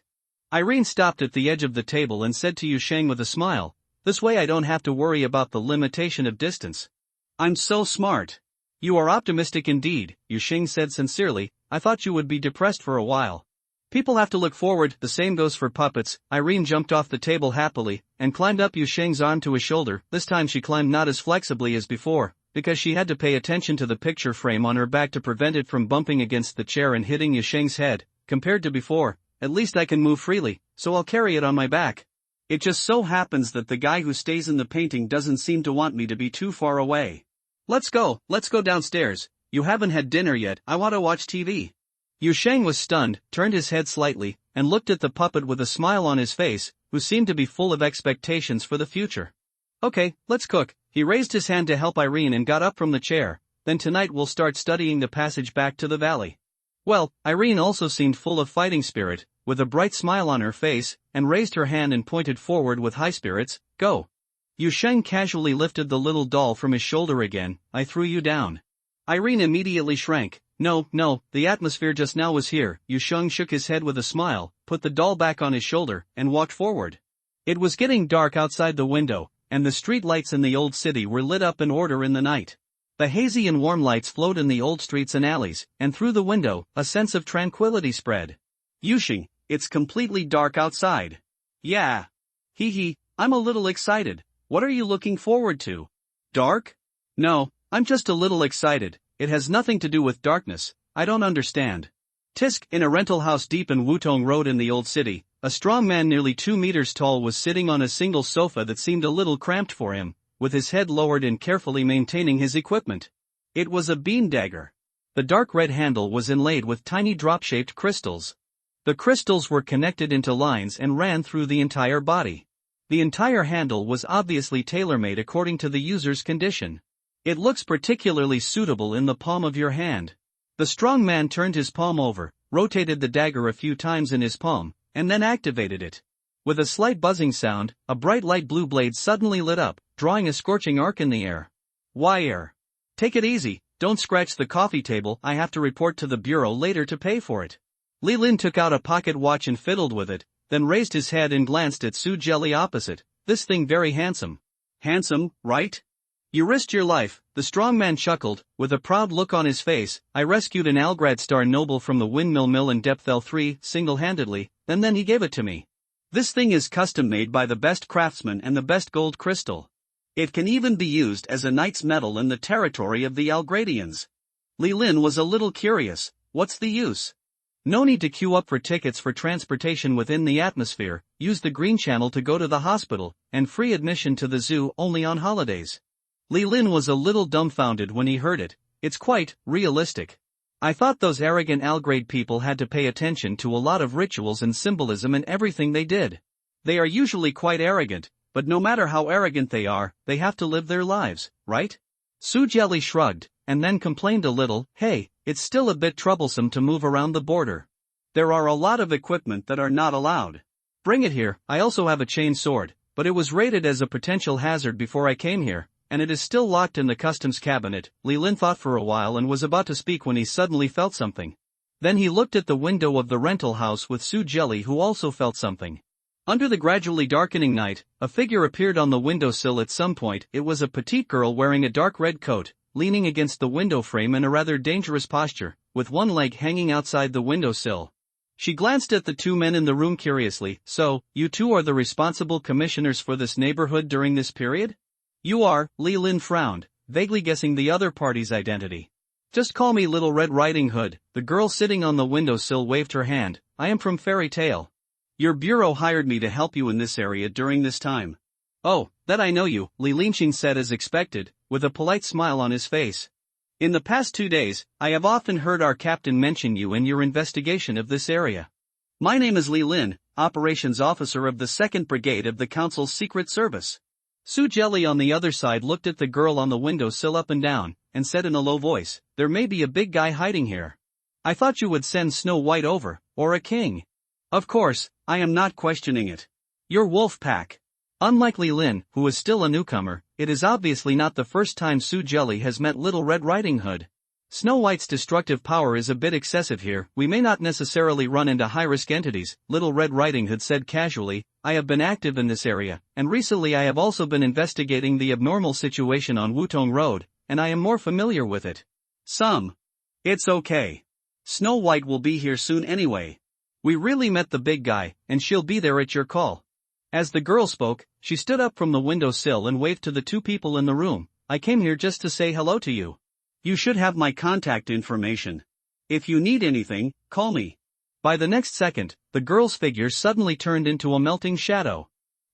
Irene stopped at the edge of the table and said to Yu Sheng with a smile, this way I don't have to worry about the limitation of distance. I'm so smart. You are optimistic indeed, Yu Sheng said sincerely. I thought you would be depressed for a while. People have to look forward, the same goes for puppets. Irene jumped off the table happily, and climbed up Yu Sheng's arm to his shoulder. This time she climbed not as flexibly as before, because she had to pay attention to the picture frame on her back to prevent it from bumping against the chair and hitting Yu Sheng's head. Compared to before, at least I can move freely, so I'll carry it on my back. It just so happens that the guy who stays in the painting doesn't seem to want me to be too far away. Let's go downstairs. You haven't had dinner yet, I want to watch TV. Yu Sheng was stunned, turned his head slightly, and looked at the puppet with a smile on his face, who seemed to be full of expectations for the future. Okay, let's cook. He raised his hand to help Irene and got up from the chair. Then tonight we'll start studying the passage back to the valley. Well, Irene also seemed full of fighting spirit, with a bright smile on her face, and raised her hand and pointed forward with high spirits. Go. Yu Sheng casually lifted the little doll from his shoulder again. I threw you down. Irene immediately shrank. No, the atmosphere just now was here. Yu Sheng shook his head with a smile, put the doll back on his shoulder, and walked forward. It was getting dark outside the window, and the street lights in the old city were lit up in order in the night. The hazy and warm lights flowed in the old streets and alleys, and through the window, a sense of tranquility spread. Yu Sheng, it's completely dark outside. Yeah. Hee, I'm a little excited. What are you looking forward to? Dark? No, I'm just a little excited. It has nothing to do with darkness. I don't understand. Tisk, in a rental house deep in Wutong Road in the old city, a strong man nearly 2 meters tall was sitting on a single sofa that seemed a little cramped for him, with his head lowered and carefully maintaining his equipment. It was a bean dagger. The dark red handle was inlaid with tiny drop-shaped crystals. The crystals were connected into lines and ran through the entire body. The entire handle was obviously tailor-made according to the user's condition. It looks particularly suitable in the palm of your hand. The strong man turned his palm over, rotated the dagger a few times in his palm, and then activated it. With a slight buzzing sound, a bright light blue blade suddenly lit up, drawing a scorching arc in the air. Why air? Take it easy, don't scratch the coffee table, I have to report to the bureau later to pay for it. Li Lin took out a pocket watch and fiddled with it, then raised his head and glanced at Su Jelly opposite. This thing very handsome. Handsome, right? You risked your life, the strong man chuckled, with a proud look on his face. I rescued an Algrad star noble from the windmill mill in Depth L3, single-handedly, and then he gave it to me. This thing is custom-made by the best craftsman and the best gold crystal. It can even be used as a knight's medal in the territory of the Algradians. Li Lin was a little curious. What's the use? No need to queue up for tickets for transportation within the atmosphere, use the green channel to go to the hospital, and free admission to the zoo only on holidays. Li Lin was a little dumbfounded when he heard it. It's quite realistic. I thought those arrogant Algrade people had to pay attention to a lot of rituals and symbolism in everything they did. They are usually quite arrogant, but no matter how arrogant they are, they have to live their lives, right? Su Jelly shrugged, and then complained a little, hey, it's still a bit troublesome to move around the border. There are a lot of equipment that are not allowed. Bring it here, I also have a chain sword, but it was rated as a potential hazard before I came here, and it is still locked in the customs cabinet. Li Lin thought for a while and was about to speak when he suddenly felt something. Then he looked at the window of the rental house with Su Jelly, who also felt something. Under the gradually darkening night, a figure appeared on the windowsill at some point. It was a petite girl wearing a dark red coat, leaning against the window frame in a rather dangerous posture, with one leg hanging outside the windowsill. She glanced at the two men in the room curiously. So, you two are the responsible commissioners for this neighborhood during this period? You are, Li Lin frowned, vaguely guessing the other party's identity. Just call me Little Red Riding Hood. The girl sitting on the windowsill waved her hand. I am from Fairy Tale. Your bureau hired me to help you in this area during this time. Oh, that I know you, Li Linqing said as expected, with a polite smile on his face. In the past 2 days, I have often heard our captain mention you and your investigation of this area. My name is Li Lin, operations officer of the 2nd Brigade of the Council's Secret Service. Su Jelly on the other side looked at the girl on the windowsill up and down, and said in a low voice, there may be a big guy hiding here. I thought you would send Snow White over, or a king. Of course, I am not questioning it. Your wolf pack. Unlike Li Lin, who is still a newcomer, it is obviously not the first time Su Jelly has met Little Red Riding Hood. Snow White's destructive power is a bit excessive here. We may not necessarily run into high-risk entities, Little Red Riding Hood said casually. I have been active in this area, and recently I have also been investigating the abnormal situation on Wutong Road, and I am more familiar with it. It's okay. Snow White will be here soon anyway. We really met the big guy, and she'll be there at your call. As the girl spoke, she stood up from the windowsill and waved to the two people in the room. I came here just to say hello to you. You should have my contact information. If you need anything, call me. By the next second, the girl's figure suddenly turned into a melting shadow.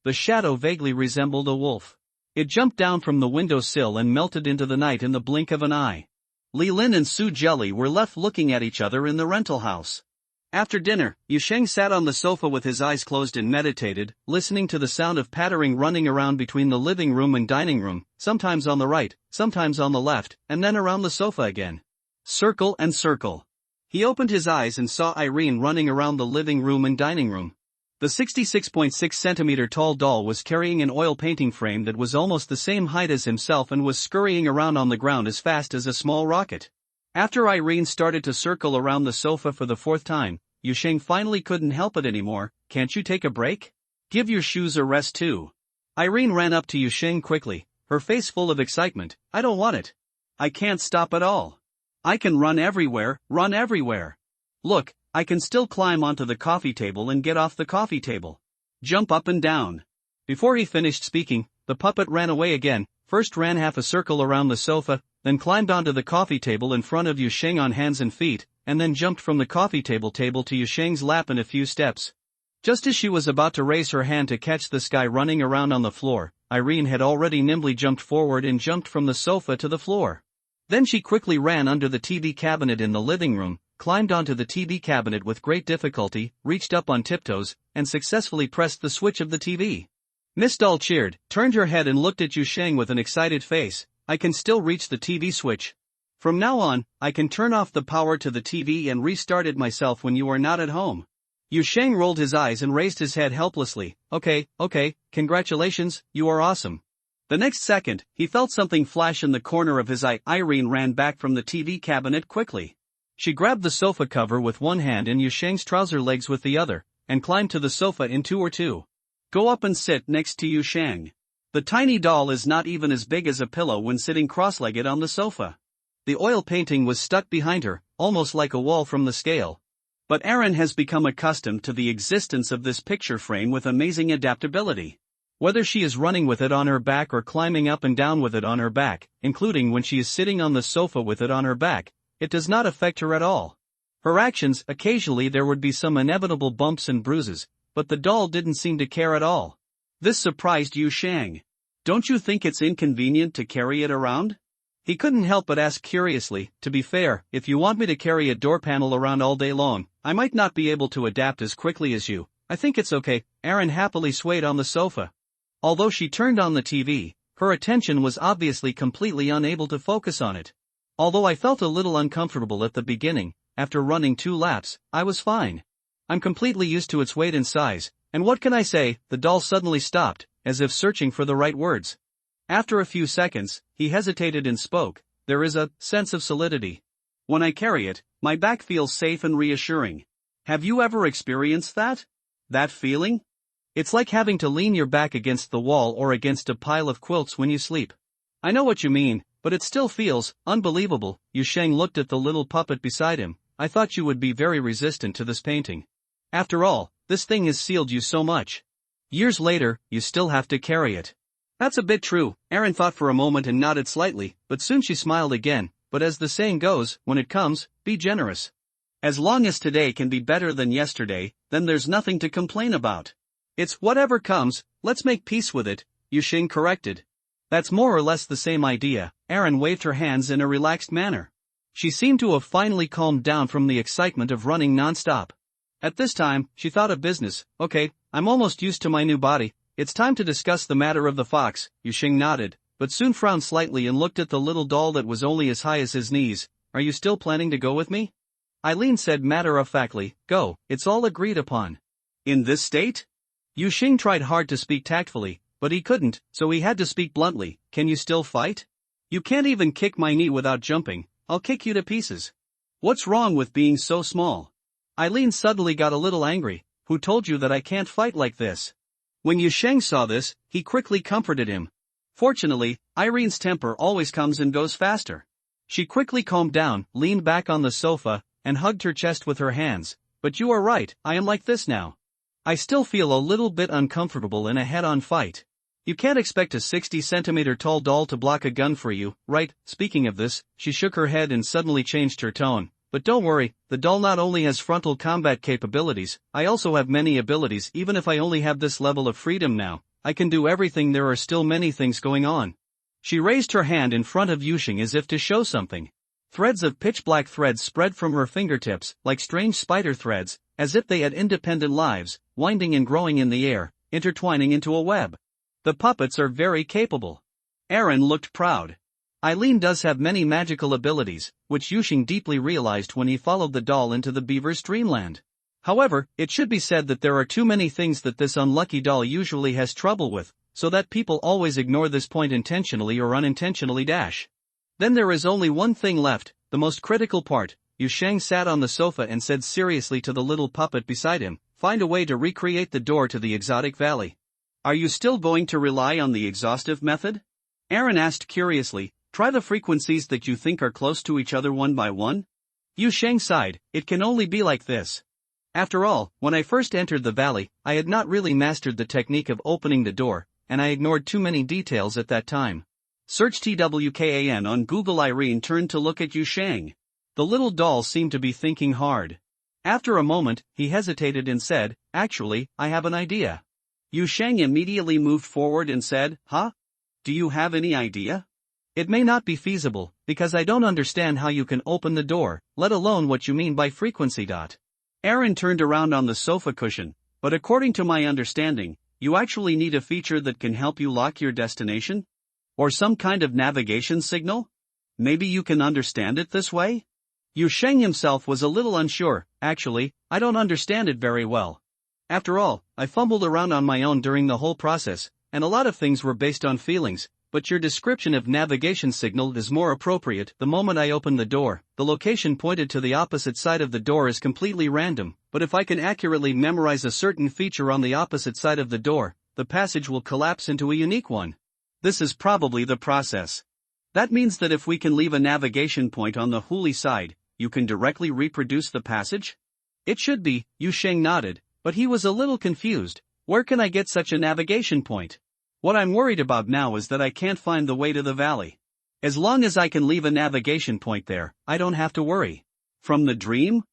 The shadow vaguely resembled a wolf. It jumped down from the windowsill and melted into the night in the blink of an eye. Li Lin and Su Jelly were left looking at each other in the rental house. After dinner, Yusheng sat on the sofa with his eyes closed and meditated, listening to the sound of pattering running around between the living room and dining room, sometimes on the right, sometimes on the left, and then around the sofa again. Circle and circle. He opened his eyes and saw Irene running around the living room and dining room. The 66.6 centimeter tall doll was carrying an oil painting frame that was almost the same height as himself and was scurrying around on the ground as fast as a small rocket. After Irene started to circle around the sofa for the 4th time, Yusheng finally couldn't help it anymore. Can't you take a break? Give your shoes a rest too. Irene ran up to Yusheng quickly, her face full of excitement. I don't want it. I can't stop at all. I can run everywhere, run everywhere. Look, I can still climb onto the coffee table and get off the coffee table. Jump up and down. Before he finished speaking, the puppet ran away again, first ran half a circle around the sofa, then climbed onto the coffee table in front of Yusheng on hands and feet, and then jumped from the coffee table to Yusheng's lap in a few steps. Just as she was about to raise her hand to catch this guy running around on the floor, Irene had already nimbly jumped forward and jumped from the sofa to the floor. Then she quickly ran under the TV cabinet in the living room, climbed onto the TV cabinet with great difficulty, reached up on tiptoes, and successfully pressed the switch of the TV. Miss Doll cheered, turned her head and looked at Yu Sheng with an excited face. I can still reach the TV switch. From now on, I can turn off the power to the TV and restart it myself when you are not at home. Yu Sheng rolled his eyes and raised his head helplessly. Okay, congratulations, you are awesome. The next second, he felt something flash in the corner of his eye. Irene ran back from the TV cabinet quickly. She grabbed the sofa cover with one hand and Yu Sheng's trouser legs with the other, and climbed to the sofa in 2 or 2. Go up and sit next to Yu Sheng. The tiny doll is not even as big as a pillow when sitting cross-legged on the sofa. The oil painting was stuck behind her, almost like a wall from the scale. But Erin has become accustomed to the existence of this picture frame with amazing adaptability. Whether she is running with it on her back or climbing up and down with it on her back, including when she is sitting on the sofa with it on her back, it does not affect her at all. Her actions, occasionally there would be some inevitable bumps and bruises, but the doll didn't seem to care at all. This surprised Yu Sheng. Don't you think it's inconvenient to carry it around? He couldn't help but ask curiously. To be fair, if you want me to carry a door panel around all day long, I might not be able to adapt as quickly as you. I think it's okay. Erin happily swayed on the sofa. Although she turned on the TV, her attention was obviously completely unable to focus on it. Although I felt a little uncomfortable at the beginning, after running 2 laps, I was fine. I'm completely used to its weight and size, and what can I say? The doll suddenly stopped, as if searching for the right words. After a few seconds, he hesitated and spoke. There is a sense of solidity. When I carry it, my back feels safe and reassuring. Have you ever experienced that? That feeling? It's like having to lean your back against the wall or against a pile of quilts when you sleep. I know what you mean, but it still feels unbelievable. Yu Sheng looked at the little puppet beside him. I thought you would be very resistant to this painting. After all, this thing has sealed you so much. Years later, you still have to carry it. That's a bit true. Erin thought for a moment and nodded slightly, but soon she smiled again. But as the saying goes, when it comes, be generous. As long as today can be better than yesterday, then there's nothing to complain about. It's whatever comes, let's make peace with it, Yu Sheng corrected. That's more or less the same idea. Erin waved her hands in a relaxed manner. She seemed to have finally calmed down from the excitement of running non-stop. At this time, she thought of business. Okay, I'm almost used to my new body. It's time to discuss the matter of the fox. Yu Sheng nodded, but soon frowned slightly and looked at the little doll that was only as high as his knees. Are you still planning to go with me? Eileen said matter-of-factly, go, it's all agreed upon. In this state? Yu Sheng tried hard to speak tactfully, but he couldn't, so he had to speak bluntly. Can you still fight? You can't even kick my knee without jumping. I'll kick you to pieces. What's wrong with being so small? Eileen suddenly got a little angry. Who told you that I can't fight like this? When Yu Sheng saw this, he quickly comforted him. Fortunately, Irene's temper always comes and goes faster. She quickly calmed down, leaned back on the sofa, and hugged her chest with her hands. But you are right, I am like this now. I still feel a little bit uncomfortable in a head-on fight. You can't expect a 60-centimeter tall doll to block a gun for you, right? Speaking of this, she shook her head and suddenly changed her tone. But don't worry, the doll not only has frontal combat capabilities, I also have many abilities. Even if I only have this level of freedom now, I can do everything. There are still many things going on. She raised her hand in front of Yu Sheng as if to show something. Threads of pitch-black threads spread from her fingertips, like strange spider threads, as if they had independent lives, winding and growing in the air, intertwining into a web. The puppets are very capable. Erin looked proud. Eileen does have many magical abilities, which Yu Sheng deeply realized when he followed the doll into the beaver's dreamland. However, it should be said that there are too many things that this unlucky doll usually has trouble with, so that people always ignore this point intentionally or unintentionally. Then there is only one thing left, the most critical part. Yu Sheng sat on the sofa and said seriously to the little puppet beside him, find a way to recreate the door to the exotic valley. Are you still going to rely on the exhaustive method? Erin asked curiously. Try the frequencies that you think are close to each other one by one? Yu Sheng sighed, it can only be like this. After all, when I first entered the valley, I had not really mastered the technique of opening the door, and I ignored too many details at that time. Search TWKAN on Google. Irene turned to look at Yu Sheng. The little doll seemed to be thinking hard. After a moment, he hesitated and said, actually, I have an idea. Yu Sheng immediately moved forward and said, huh? Do you have any idea? It may not be feasible, because I don't understand how you can open the door, let alone what you mean by frequency. Aaron turned around on the sofa cushion, but according to my understanding, you actually need a feature that can help you lock your destination? Or some kind of navigation signal? Maybe you can understand it this way? Yu Sheng himself was a little unsure. Actually, I don't understand it very well. After all, I fumbled around on my own during the whole process, and a lot of things were based on feelings, but your description of navigation signal is more appropriate. The moment I opened the door, the location pointed to the opposite side of the door is completely random, but if I can accurately memorize a certain feature on the opposite side of the door, the passage will collapse into a unique one. This is probably the process. That means that if we can leave a navigation point on the Huli side, you can directly reproduce the passage? It should be. Yu Sheng nodded, but he was a little confused. Where can I get such a navigation point? What I'm worried about now is that I can't find the way to the valley. As long as I can leave a navigation point there, I don't have to worry. From the dream?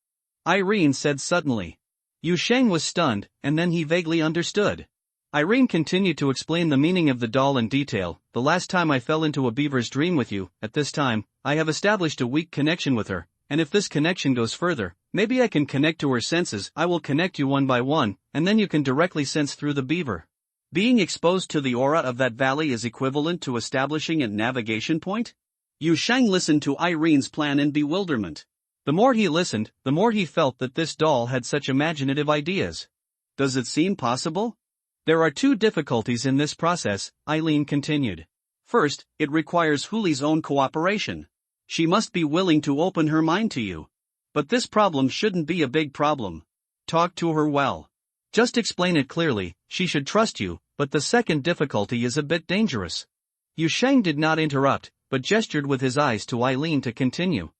Irene said suddenly. Yu Sheng was stunned, and then he vaguely understood. Irene continued to explain the meaning of the doll in detail. The last time I fell into a beaver's dream with you, at this time, I have established a weak connection with her, and if this connection goes further, maybe I can connect to her senses. I will connect you one by one, and then you can directly sense through the beaver. Being exposed to the aura of that valley is equivalent to establishing a navigation point? Yu Sheng listened to Irene's plan in bewilderment. The more he listened, the more he felt that this doll had such imaginative ideas. Does it seem possible? There are two difficulties in this process, Eileen continued. First, it requires Huli's own cooperation. She must be willing to open her mind to you. But this problem shouldn't be a big problem. Talk to her well. Just explain it clearly. She should trust you, but the second difficulty is a bit dangerous. Yu Sheng did not interrupt, but gestured with his eyes to Eileen to continue.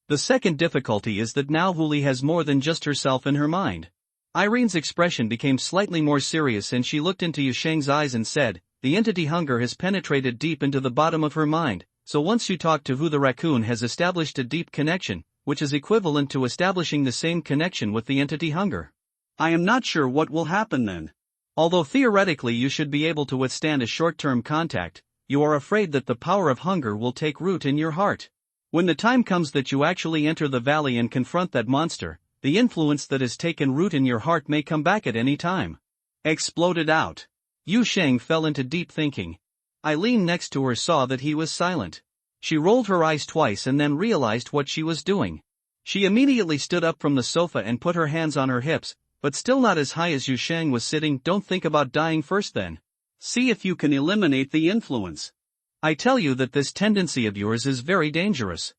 The second difficulty is that now Huli has more than just herself in her mind. Irene's expression became slightly more serious and she looked into Yu Sheng's eyes and said, the entity hunger has penetrated deep into the bottom of her mind, so once you talk to Hu the raccoon has established a deep connection, which is equivalent to establishing the same connection with the entity hunger. I am not sure what will happen then. Although theoretically you should be able to withstand a short-term contact, you are afraid that the power of hunger will take root in your heart. When the time comes that you actually enter the valley and confront that monster, the influence that has taken root in your heart may come back at any time. Exploded out. Yu Sheng fell into deep thinking. Eileen next to her saw that he was silent. She rolled her eyes twice and then realized what she was doing. She immediately stood up from the sofa and put her hands on her hips, but still not as high as Yu Sheng was sitting. Don't think about dying first then. See if you can eliminate the influence. I tell you that this tendency of yours is very dangerous.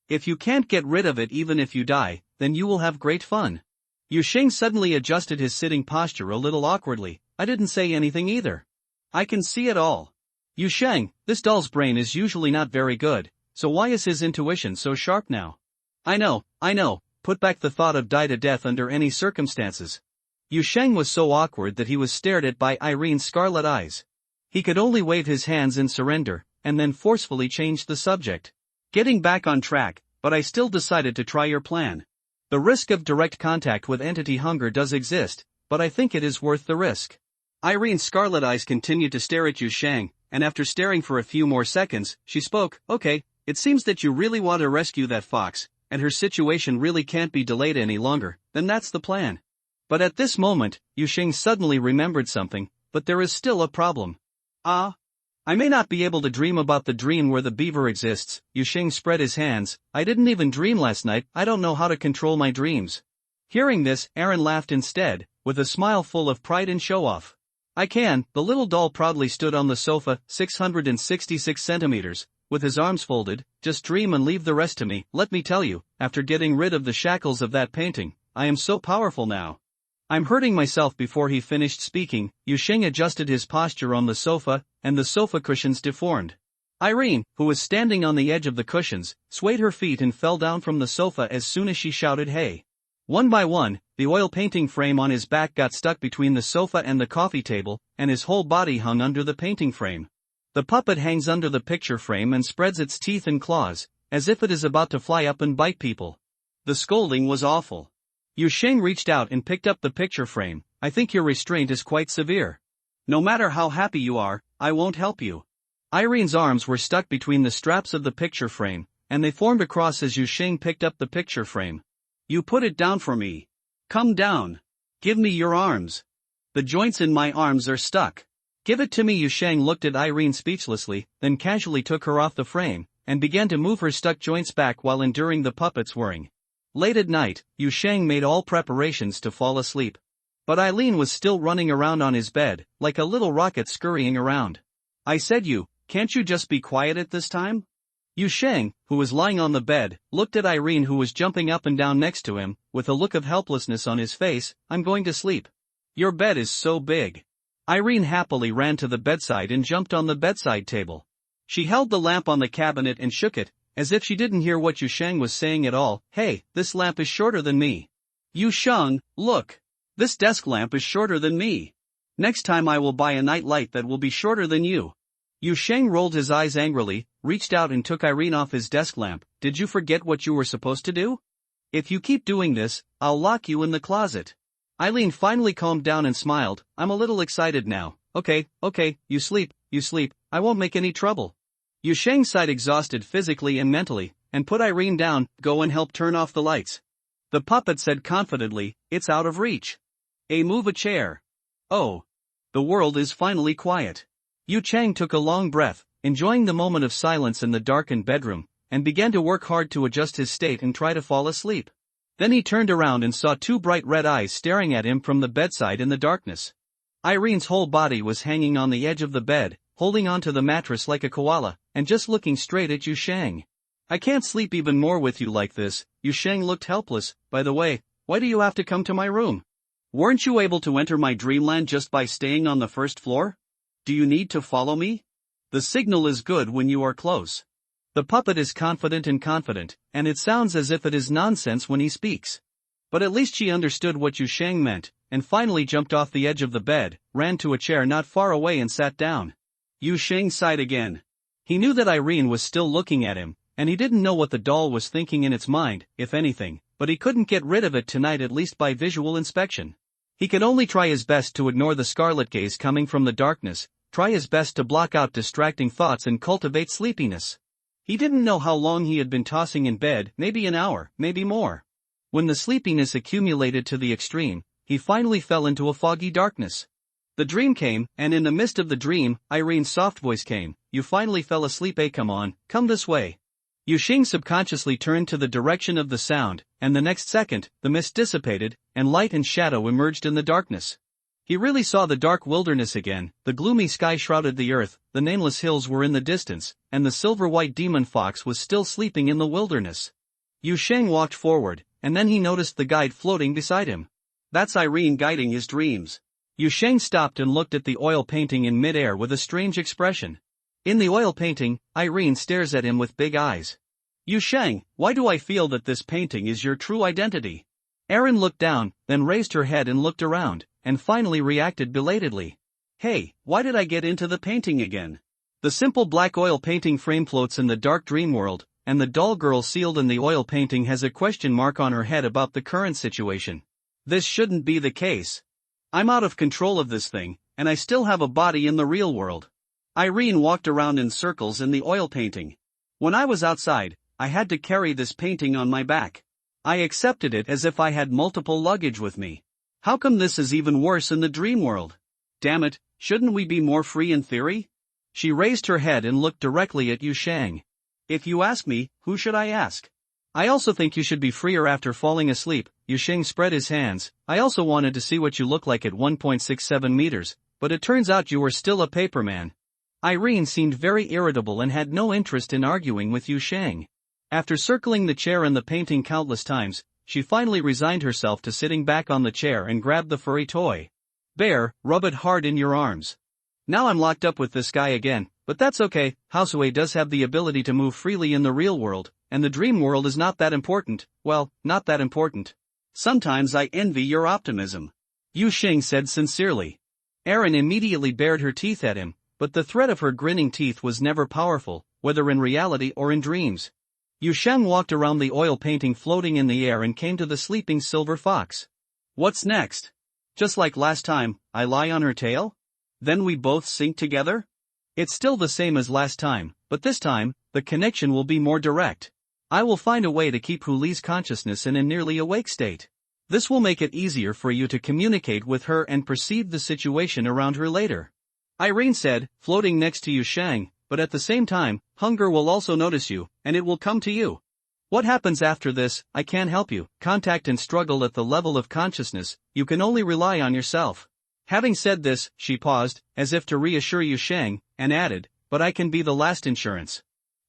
If you can't get rid of it even if you die, then you will have great fun. Yu Sheng suddenly adjusted his sitting posture a little awkwardly. I didn't say anything either. I can see it all. Yu Sheng, this doll's brain is usually not very good, so why is his intuition so sharp now? I know, put back the thought of die to death under any circumstances. Yu Sheng was so awkward that he was stared at by Irene's scarlet eyes. He could only wave his hands in surrender, and then forcefully change the subject. Getting back on track, but I still decided to try your plan. The risk of direct contact with entity hunger does exist, but I think it is worth the risk. Irene's scarlet eyes continued to stare at Yu Sheng, and after staring for a few more seconds, she spoke, okay, it seems that you really want to rescue that fox, and her situation really can't be delayed any longer, then that's the plan. But at this moment, Yu Sheng suddenly remembered something, but there is still a problem. I may not be able to dream about the dream where the beaver exists. Yu Sheng spread his hands. I didn't even dream last night. I don't know how to control my dreams. Hearing this, Aaron laughed instead, with a smile full of pride and show-off. I can. The little doll proudly stood on the sofa, 666 centimeters, with his arms folded. Just dream and leave the rest to me. Let me tell you, after getting rid of the shackles of that painting, I am so powerful now. I'm hurting myself. Before he finished speaking, Yu Sheng adjusted his posture on the sofa, and the sofa cushions deformed. Irene, who was standing on the edge of the cushions, swayed her feet and fell down from the sofa as soon as she shouted hey. One by one, the oil painting frame on his back got stuck between the sofa and the coffee table, and his whole body hung under the painting frame. The puppet hangs under the picture frame and spreads its teeth and claws, as if it is about to fly up and bite people. The scolding was awful. Yu Sheng reached out and picked up the picture frame. I think your restraint is quite severe. No matter how happy you are, I won't help you. Irene's arms were stuck between the straps of the picture frame, and they formed a cross as Yu Sheng picked up the picture frame. You put it down for me. Come down. Give me your arms. The joints in my arms are stuck. Give it to me. Yu Sheng looked at Irene speechlessly, then casually took her off the frame, and began to move her stuck joints back while enduring the puppet's whirring. Late at night, Yu Sheng made all preparations to fall asleep. But Eileen was still running around on his bed, like a little rocket scurrying around. I said can't you just be quiet at this time? Yu Sheng, who was lying on the bed, looked at Irene who was jumping up and down next to him, with a look of helplessness on his face. I'm going to sleep. Your bed is so big. Irene happily ran to the bedside and jumped on the bedside table. She held the lamp on the cabinet and shook it, as if she didn't hear what Yu Sheng was saying at all. Hey, this lamp is shorter than me. Yu Sheng, look. This desk lamp is shorter than me. Next time I will buy a night light that will be shorter than you. Yu Sheng rolled his eyes angrily, reached out and took Irene off his desk lamp. Did you forget what you were supposed to do? If you keep doing this, I'll lock you in the closet. Eileen finally calmed down and smiled. I'm a little excited now. Okay, you sleep, I won't make any trouble. Yu Sheng sighed, exhausted physically and mentally, and put Irene down. Go and help turn off the lights. The puppet said confidently, it's out of reach. Move a chair. Oh. The world is finally quiet. Yu Sheng took a long breath, enjoying the moment of silence in the darkened bedroom, and began to work hard to adjust his state and try to fall asleep. Then he turned around and saw two bright red eyes staring at him from the bedside in the darkness. Irene's whole body was hanging on the edge of the bed, holding onto the mattress like a koala, and just looking straight at Yu Sheng. I can't sleep even more with you like this. Yu Sheng looked helpless. By the way, why do you have to come to my room? Weren't you able to enter my dreamland just by staying on the first floor? Do you need to follow me? The signal is good when you are close. The puppet is confident, and it sounds as if it is nonsense when he speaks. But at least she understood what Yu Sheng meant, and finally jumped off the edge of the bed, ran to a chair not far away and sat down. Yu Sheng sighed again. He knew that Irene was still looking at him, and he didn't know what the doll was thinking in its mind, if anything, but he couldn't get rid of it tonight, at least by visual inspection. He could only try his best to ignore the scarlet gaze coming from the darkness, try his best to block out distracting thoughts and cultivate sleepiness. He didn't know how long he had been tossing in bed, maybe an hour, maybe more. When the sleepiness accumulated to the extreme, he finally fell into a foggy darkness. The dream came, and in the midst of the dream, Irene's soft voice came. You finally fell asleep, come on, come this way. Yu Sheng subconsciously turned to the direction of the sound, and the next second, the mist dissipated, and light and shadow emerged in the darkness. He really saw the dark wilderness again. The gloomy sky shrouded the earth, the nameless hills were in the distance, and the silver-white demon fox was still sleeping in the wilderness. Yu Sheng walked forward, and then he noticed the guide floating beside him. That's Irene guiding his dreams. Yu Sheng stopped and looked at the oil painting in midair with a strange expression. In the oil painting, Irene stares at him with big eyes. Yu Sheng, why do I feel that this painting is your true identity? Erin looked down, then raised her head and looked around, and finally reacted belatedly. Hey, why did I get into the painting again? The simple black oil painting frame floats in the dark dream world, and the doll girl sealed in the oil painting has a question mark on her head about the current situation. This shouldn't be the case. I'm out of control of this thing, and I still have a body in the real world. Irene walked around in circles in the oil painting. When I was outside, I had to carry this painting on my back. I accepted it as if I had multiple luggage with me. How come this is even worse in the dream world? Damn it, shouldn't we be more free in theory? She raised her head and looked directly at Yu Sheng. If you ask me, who should I ask? I also think you should be freer after falling asleep. Yu Sheng spread his hands. I also wanted to see what you look like at 1.67 meters, but it turns out you were still a paperman. Irene seemed very irritable and had no interest in arguing with Yu Sheng. After circling the chair and the painting countless times, she finally resigned herself to sitting back on the chair and grabbed the furry toy. Bear, rub it hard in your arms. Now I'm locked up with this guy again, but that's okay. Houseway does have the ability to move freely in the real world, and the dream world is not that important. Well, not that important. Sometimes I envy your optimism, Yu Sheng said sincerely. Erin immediately bared her teeth at him, but the threat of her grinning teeth was never powerful, whether in reality or in dreams. Yu Sheng walked around the oil painting floating in the air and came to the sleeping silver fox. What's next? Just like last time, I lie on her tail? Then we both sink together? It's still the same as last time, but this time, the connection will be more direct. I will find a way to keep Huli's consciousness in a nearly awake state. This will make it easier for you to communicate with her and perceive the situation around her later. Irene said, floating next to Yu Shang, but at the same time, hunger will also notice you, and it will come to you. What happens after this, I can't help you. Contact and struggle at the level of consciousness, you can only rely on yourself. Having said this, she paused, as if to reassure Yu Shang, and added, but I can be the last insurance.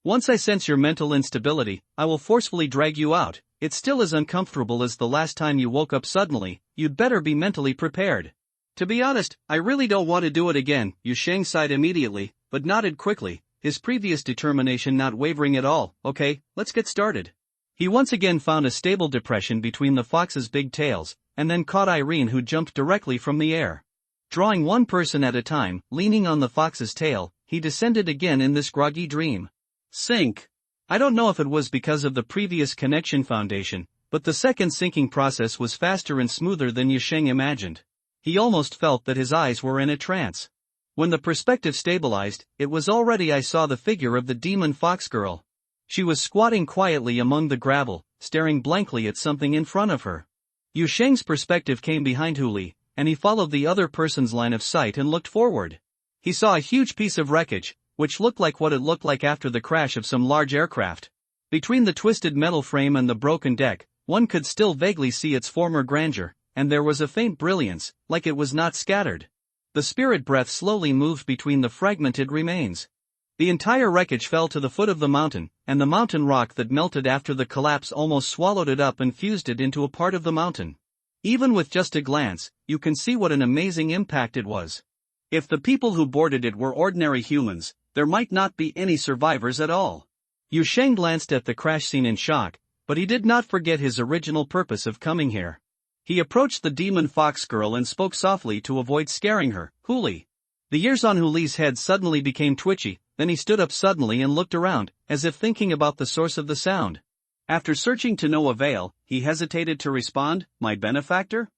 Once I sense your mental instability, I will forcefully drag you out. It's still as uncomfortable as the last time you woke up suddenly, you'd better be mentally prepared. To be honest, I really don't want to do it again. Yu Shang sighed immediately, but nodded quickly, his previous determination not wavering at all. Okay, let's get started. He once again found a stable depression between the fox's big tails, and then caught Irene, who jumped directly from the air. Drawing one person at a time, leaning on the fox's tail, he descended again in this groggy dream. Sink. I don't know if it was because of the previous connection foundation, but the second sinking process was faster and smoother than Yu Shang imagined. He almost felt that his eyes were in a trance. When the perspective stabilized, it was already I saw the figure of the demon fox girl. She was squatting quietly among the gravel, staring blankly at something in front of her. Yu Shang's perspective came behind Huli, and he followed the other person's line of sight and looked forward. He saw a huge piece of wreckage, which looked like what it looked like after the crash of some large aircraft. Between the twisted metal frame and the broken deck, one could still vaguely see its former grandeur, and there was a faint brilliance, like it was not scattered. The spirit breath slowly moved between the fragmented remains. The entire wreckage fell to the foot of the mountain, and the mountain rock that melted after the collapse almost swallowed it up and fused it into a part of the mountain. Even with just a glance, you can see what an amazing impact it was. If the people who boarded it were ordinary humans, there might not be any survivors at all. Yu Shang glanced at the crash scene in shock, but he did not forget his original purpose of coming here. He approached the demon fox girl and spoke softly to avoid scaring her. Huli. The ears on Huli's head suddenly became twitchy, then he stood up suddenly and looked around, as if thinking about the source of the sound. After searching to no avail, he hesitated to respond, "My benefactor?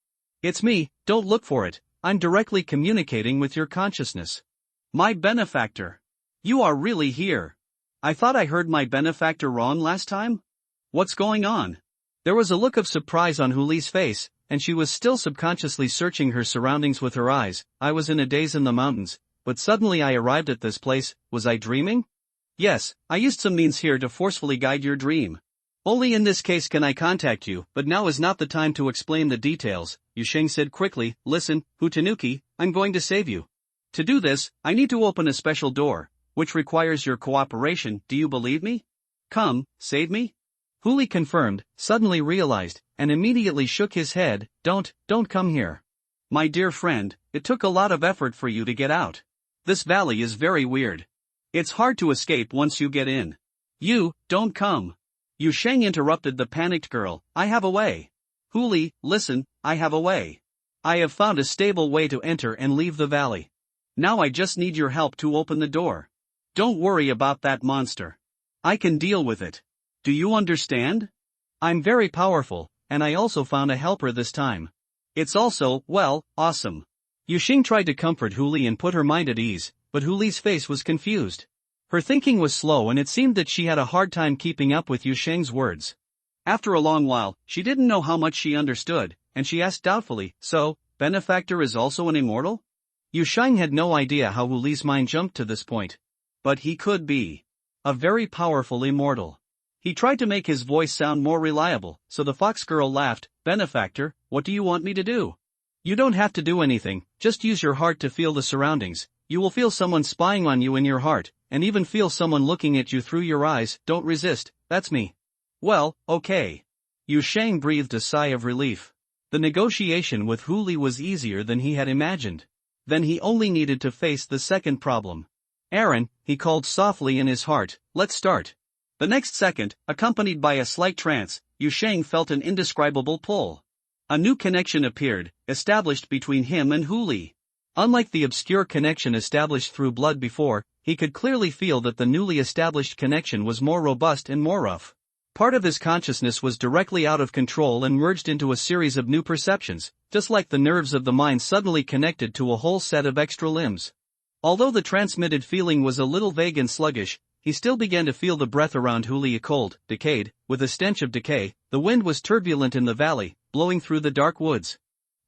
It's me, don't look for it, I'm directly communicating with your consciousness." My benefactor? You are really here. I thought I heard my benefactor wrong last time? What's going on? There was a look of surprise on Huli's face, and she was still subconsciously searching her surroundings with her eyes. I was in a daze in the mountains, but suddenly I arrived at this place. Was I dreaming? Yes, I used some means here to forcefully guide your dream. Only in this case can I contact you, but now is not the time to explain the details. Yu Shang said quickly, "Listen, Hutanuki, I'm going to save you. To do this, I need to open a special door, which requires your cooperation. Do you believe me? Come, save me?" Huli confirmed, suddenly realized, and immediately shook his head. Don't come here. My dear friend, it took a lot of effort for you to get out. This valley is very weird. It's hard to escape once you get in. Don't come. Yu Shang interrupted the panicked girl. I have a way. Huli, listen, I have a way. I have found a stable way to enter and leave the valley. Now I just need your help to open the door. Don't worry about that monster. I can deal with it. Do you understand? I'm very powerful, and I also found a helper this time. It's also, well, awesome. Yu Shang tried to comfort Huli and put her mind at ease, but Huli's face was confused. Her thinking was slow and it seemed that she had a hard time keeping up with Yu Shang's words. After a long while, she didn't know how much she understood, and she asked doubtfully, "So, benefactor is also an immortal?" Yu Shang had no idea how Huli's mind jumped to this point. But he could be a very powerful immortal. He tried to make his voice sound more reliable, so the fox girl laughed. "Benefactor, what do you want me to do?" "You don't have to do anything, just use your heart to feel the surroundings. You will feel someone spying on you in your heart, and even feel someone looking at you through your eyes. Don't resist, that's me." "Well, okay." Yu Shang breathed a sigh of relief. The negotiation with Huli was easier than he had imagined. Then he only needed to face the second problem. "Aaron," he called softly in his heart, "let's start." The next second, accompanied by a slight trance, Yu Shang felt an indescribable pull. A new connection appeared, established between him and Huli. Unlike the obscure connection established through blood before, he could clearly feel that the newly established connection was more robust and more rough. Part of his consciousness was directly out of control and merged into a series of new perceptions, just like the nerves of the mind suddenly connected to a whole set of extra limbs. Although the transmitted feeling was a little vague and sluggish, he still began to feel the breath around Huli cold, decayed, with a stench of decay. The wind was turbulent in the valley, blowing through the dark woods.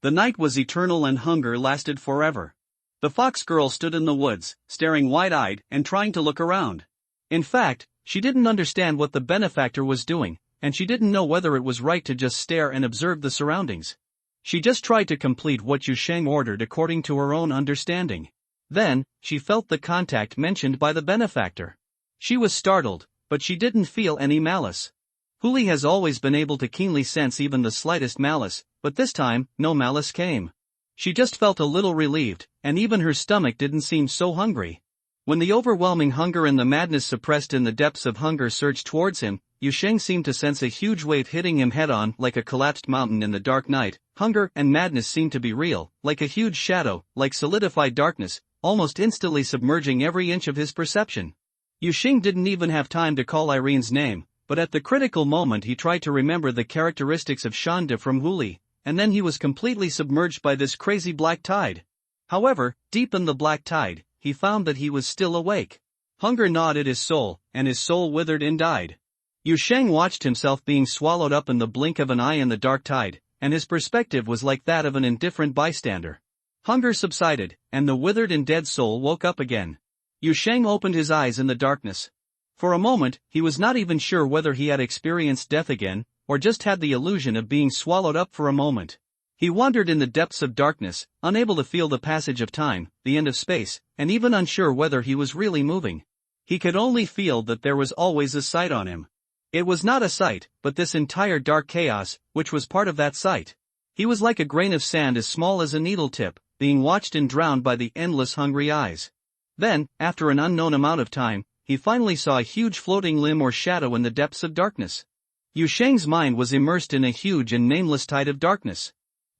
The night was eternal and hunger lasted forever. The fox girl stood in the woods, staring wide-eyed and trying to look around. In fact, she didn't understand what the benefactor was doing, and she didn't know whether it was right to just stare and observe the surroundings. She just tried to complete what Yu Sheng ordered according to her own understanding. Then, she felt the contact mentioned by the benefactor. She was startled, but she didn't feel any malice. Huli has always been able to keenly sense even the slightest malice, but this time, no malice came. She just felt a little relieved, and even her stomach didn't seem so hungry. When the overwhelming hunger and the madness suppressed in the depths of hunger surged towards him, Yu Sheng seemed to sense a huge wave hitting him head-on like a collapsed mountain in the dark night. Hunger and madness seemed to be real, like a huge shadow, like solidified darkness, almost instantly submerging every inch of his perception. Yu Sheng didn't even have time to call Irene's name, but at the critical moment he tried to remember the characteristics of Shanda from Huli, and then he was completely submerged by this crazy black tide. However, deep in the black tide, he found that he was still awake. Hunger gnawed at his soul, and his soul withered and died. Yu Sheng watched himself being swallowed up in the blink of an eye in the dark tide, and his perspective was like that of an indifferent bystander. Hunger subsided, and the withered and dead soul woke up again. Yu Sheng opened his eyes in the darkness. For a moment, he was not even sure whether he had experienced death again, or just had the illusion of being swallowed up for a moment. He wandered in the depths of darkness, unable to feel the passage of time, the end of space, and even unsure whether he was really moving. He could only feel that there was always a sight on him. It was not a sight, but this entire dark chaos, which was part of that sight. He was like a grain of sand as small as a needle tip, being watched and drowned by the endless hungry eyes. Then, after an unknown amount of time, he finally saw a huge floating limb or shadow in the depths of darkness. Yu Sheng's mind was immersed in a huge and nameless tide of darkness.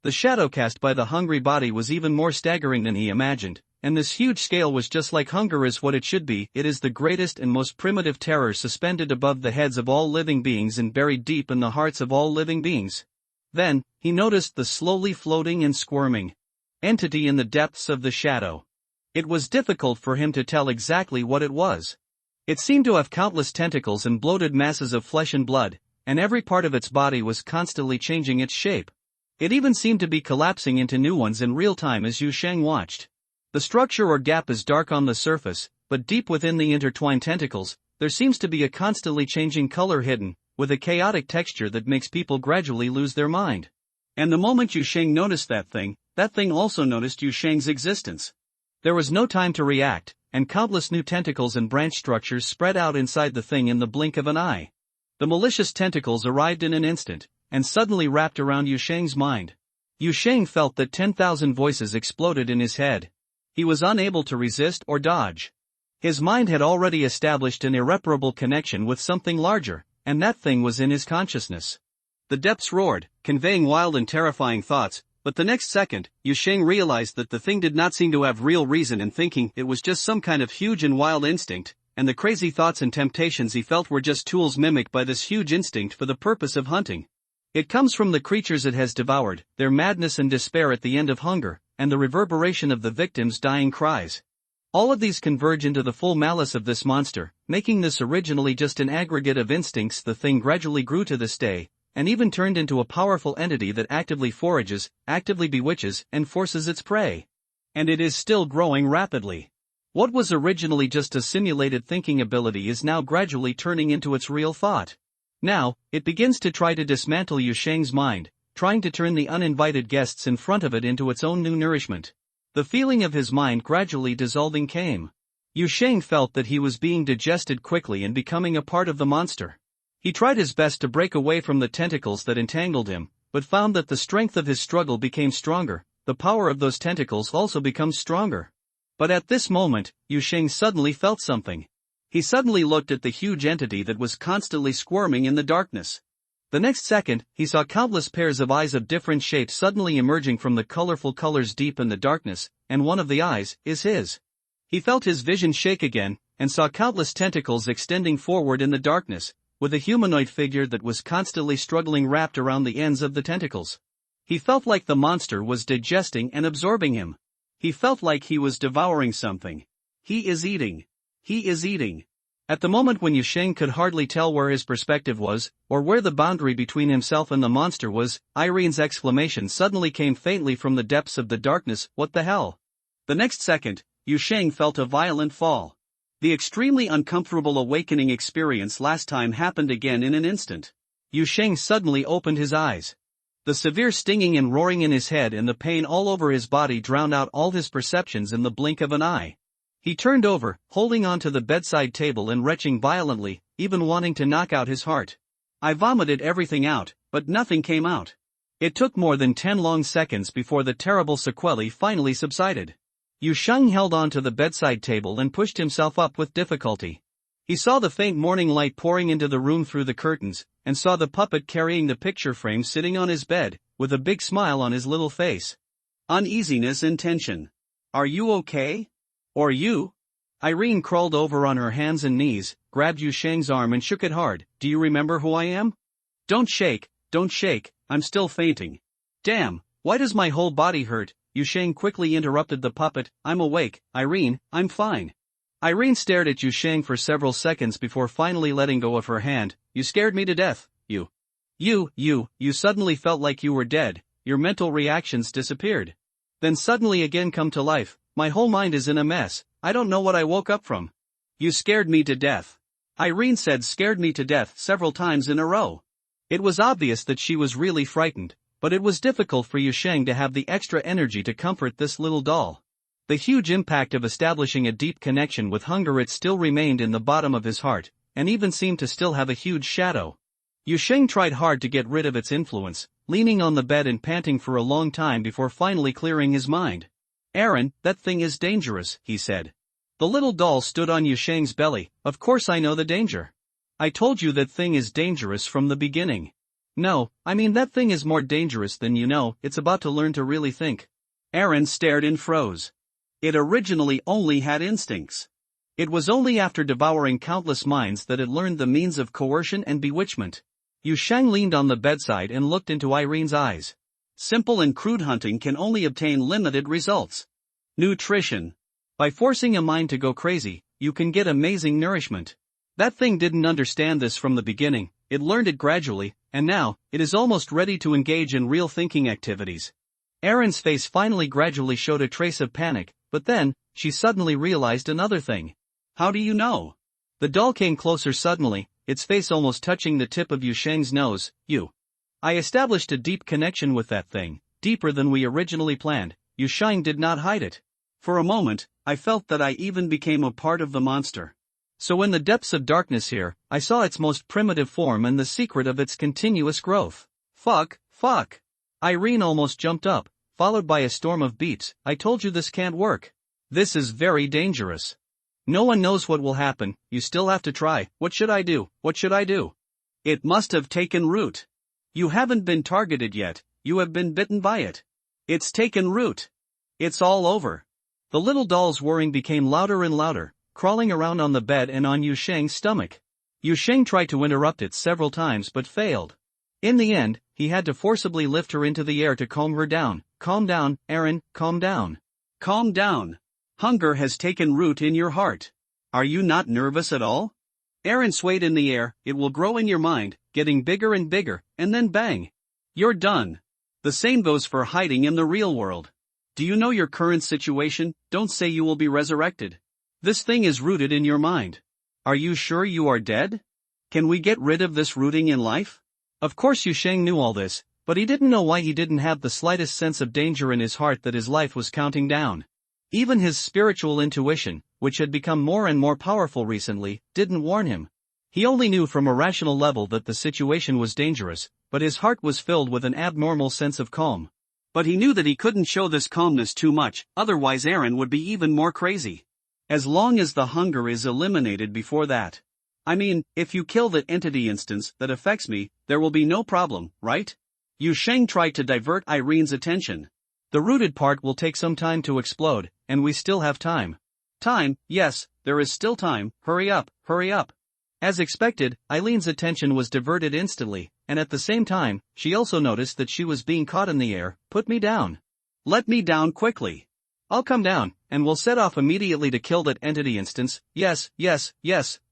The shadow cast by the hungry body was even more staggering than he imagined, and this huge scale was just like hunger is what it should be. It is the greatest and most primitive terror suspended above the heads of all living beings and buried deep in the hearts of all living beings. Then, he noticed the slowly floating and squirming entity in the depths of the shadow. It was difficult for him to tell exactly what it was. It seemed to have countless tentacles and bloated masses of flesh and blood, and every part of its body was constantly changing its shape. It even seemed to be collapsing into new ones in real time as Yu Sheng watched. The structure or gap is dark on the surface, but deep within the intertwined tentacles, there seems to be a constantly changing color hidden, with a chaotic texture that makes people gradually lose their mind. And the moment Yu Sheng noticed that thing also noticed Yu Sheng's existence. There was no time to react, and countless new tentacles and branch structures spread out inside the thing in the blink of an eye. The malicious tentacles arrived in an instant, and suddenly wrapped around Yu Sheng's mind. Yu Sheng felt that 10,000 voices exploded in his head. He was unable to resist or dodge. His mind had already established an irreparable connection with something larger, and that thing was in his consciousness. The depths roared, conveying wild and terrifying thoughts, but the next second, Yu Sheng realized that the thing did not seem to have real reason in thinking. It was just some kind of huge and wild instinct, and the crazy thoughts and temptations he felt were just tools mimicked by this huge instinct for the purpose of hunting. It comes from the creatures it has devoured, their madness and despair at the end of hunger, and the reverberation of the victims' dying cries. All of these converge into the full malice of this monster, making this originally just an aggregate of instincts. The thing gradually grew to this day, and even turned into a powerful entity that actively forages, actively bewitches, and forces its prey. And it is still growing rapidly. What was originally just a simulated thinking ability is now gradually turning into its real thought. Now, it begins to try to dismantle Yu Sheng's mind, trying to turn the uninvited guests in front of it into its own new nourishment. The feeling of his mind gradually dissolving came. Yu Sheng felt that he was being digested quickly and becoming a part of the monster. He tried his best to break away from the tentacles that entangled him, but found that the strength of his struggle became stronger. The power of those tentacles also becomes stronger. But at this moment, Yu Sheng suddenly felt something. He suddenly looked at the huge entity that was constantly squirming in the darkness. The next second, he saw countless pairs of eyes of different shapes suddenly emerging from the colorful colors deep in the darkness, and one of the eyes is his. He felt his vision shake again, and saw countless tentacles extending forward in the darkness, with a humanoid figure that was constantly struggling wrapped around the ends of the tentacles. He felt like the monster was digesting and absorbing him. He felt like he was devouring something. He is eating. He is eating. At the moment when Yu Sheng could hardly tell where his perspective was, or where the boundary between himself and the monster was, Irene's exclamation suddenly came faintly from the depths of the darkness, "What the hell?" The next second, Yu Sheng felt a violent fall. The extremely uncomfortable awakening experience last time happened again in an instant. Yu Sheng suddenly opened his eyes. The severe stinging and roaring in his head and the pain all over his body drowned out all his perceptions in the blink of an eye. He turned over, holding onto the bedside table and retching violently, even wanting to knock out his heart. I vomited everything out, but nothing came out. It took more than 10 long seconds before the terrible sequelae finally subsided. Yu Sheng held on to the bedside table and pushed himself up with difficulty. He saw the faint morning light pouring into the room through the curtains, and saw the puppet carrying the picture frame sitting on his bed, with a big smile on his little face. Uneasiness and tension. "Are you okay? Or you?" Irene crawled over on her hands and knees, grabbed Yu Sheng's arm and shook it hard. "Do you remember who I am?" Don't shake, I'm still fainting." "Damn, why does my whole body hurt?" Yu Sheng quickly interrupted the puppet. "I'm awake, Irene, I'm fine." Irene stared at Yu Sheng for several seconds before finally letting go of her hand. "You scared me to death, you suddenly felt like you were dead, your mental reactions disappeared. Then suddenly again come to life. My whole mind is in a mess, I don't know what I woke up from." "You scared me to death." Irene said "scared me to death" several times in a row. It was obvious that she was really frightened, but it was difficult for Yu Sheng to have the extra energy to comfort this little doll. The huge impact of establishing a deep connection with hunger it still remained in the bottom of his heart, and even seemed to still have a huge shadow. Yu Sheng tried hard to get rid of its influence, leaning on the bed and panting for a long time before finally clearing his mind. "Aaron, that thing is dangerous," he said. The little doll stood on Yu Sheng's belly. "Of course I know the danger. I told you that thing is dangerous from the beginning. No, I mean that thing is more dangerous than you know, it's about to learn to really think." Aaron stared and froze. It originally only had instincts. It was only after devouring countless minds that it learned the means of coercion and bewitchment. Yu Sheng leaned on the bedside and looked into Irene's eyes. "Simple and crude hunting can only obtain limited results. Nutrition. By forcing a mind to go crazy, you can get amazing nourishment. That thing didn't understand this from the beginning, it learned it gradually, and now, it is almost ready to engage in real thinking activities." Aaron's face finally gradually showed a trace of panic, but then, she suddenly realized another thing. "How do you know?" The doll came closer suddenly, its face almost touching the tip of Yu Sheng's nose. I established a deep connection with that thing, deeper than we originally planned." Yu Sheng did not hide it. "For a moment, I felt that I even became a part of the monster." So in the depths of darkness here, I saw its most primitive form and the secret of its continuous growth. Fuck. Irene almost jumped up, followed by a storm of beeps. "I told you this can't work. This is very dangerous. No one knows what will happen, you still have to try. What should I do? It must have taken root. You haven't been targeted yet, you have been bitten by it. It's taken root. It's all over." The little doll's whirring became louder and louder, crawling around on the bed and on Yu Sheng's stomach. Yu Sheng tried to interrupt it several times but failed. In the end, he had to forcibly lift her into the air to calm her down. "Calm down, Aaron, calm down." "Calm down. Hunger has taken root in your heart. Are you not nervous at all?" Aaron swayed in the air. "It will grow in your mind, getting bigger and bigger, and then bang. You're done. The same goes for hiding in the real world. Do you know your current situation? Don't say you will be resurrected. This thing is rooted in your mind. Are you sure you are dead? Can we get rid of this rooting in life?" Of course Yu Sheng knew all this, but he didn't know why he didn't have the slightest sense of danger in his heart that his life was counting down. Even his spiritual intuition, which had become more and more powerful recently, didn't warn him. He only knew from a rational level that the situation was dangerous, but his heart was filled with an abnormal sense of calm. But he knew that he couldn't show this calmness too much, otherwise Aaron would be even more crazy. As long as the hunger is eliminated before that. I mean, if you kill that entity instance that affects me, there will be no problem, right? Yu Sheng tried to divert Irene's attention. The rooted part will take some time to explode, and we still have time. Time, yes, there is still time, hurry up. As expected, Eileen's attention was diverted instantly, and at the same time, she also noticed that she was being caught in the air. "Put me down. Let me down quickly." I'll come down, and we'll set off immediately to kill that entity instance. Yes,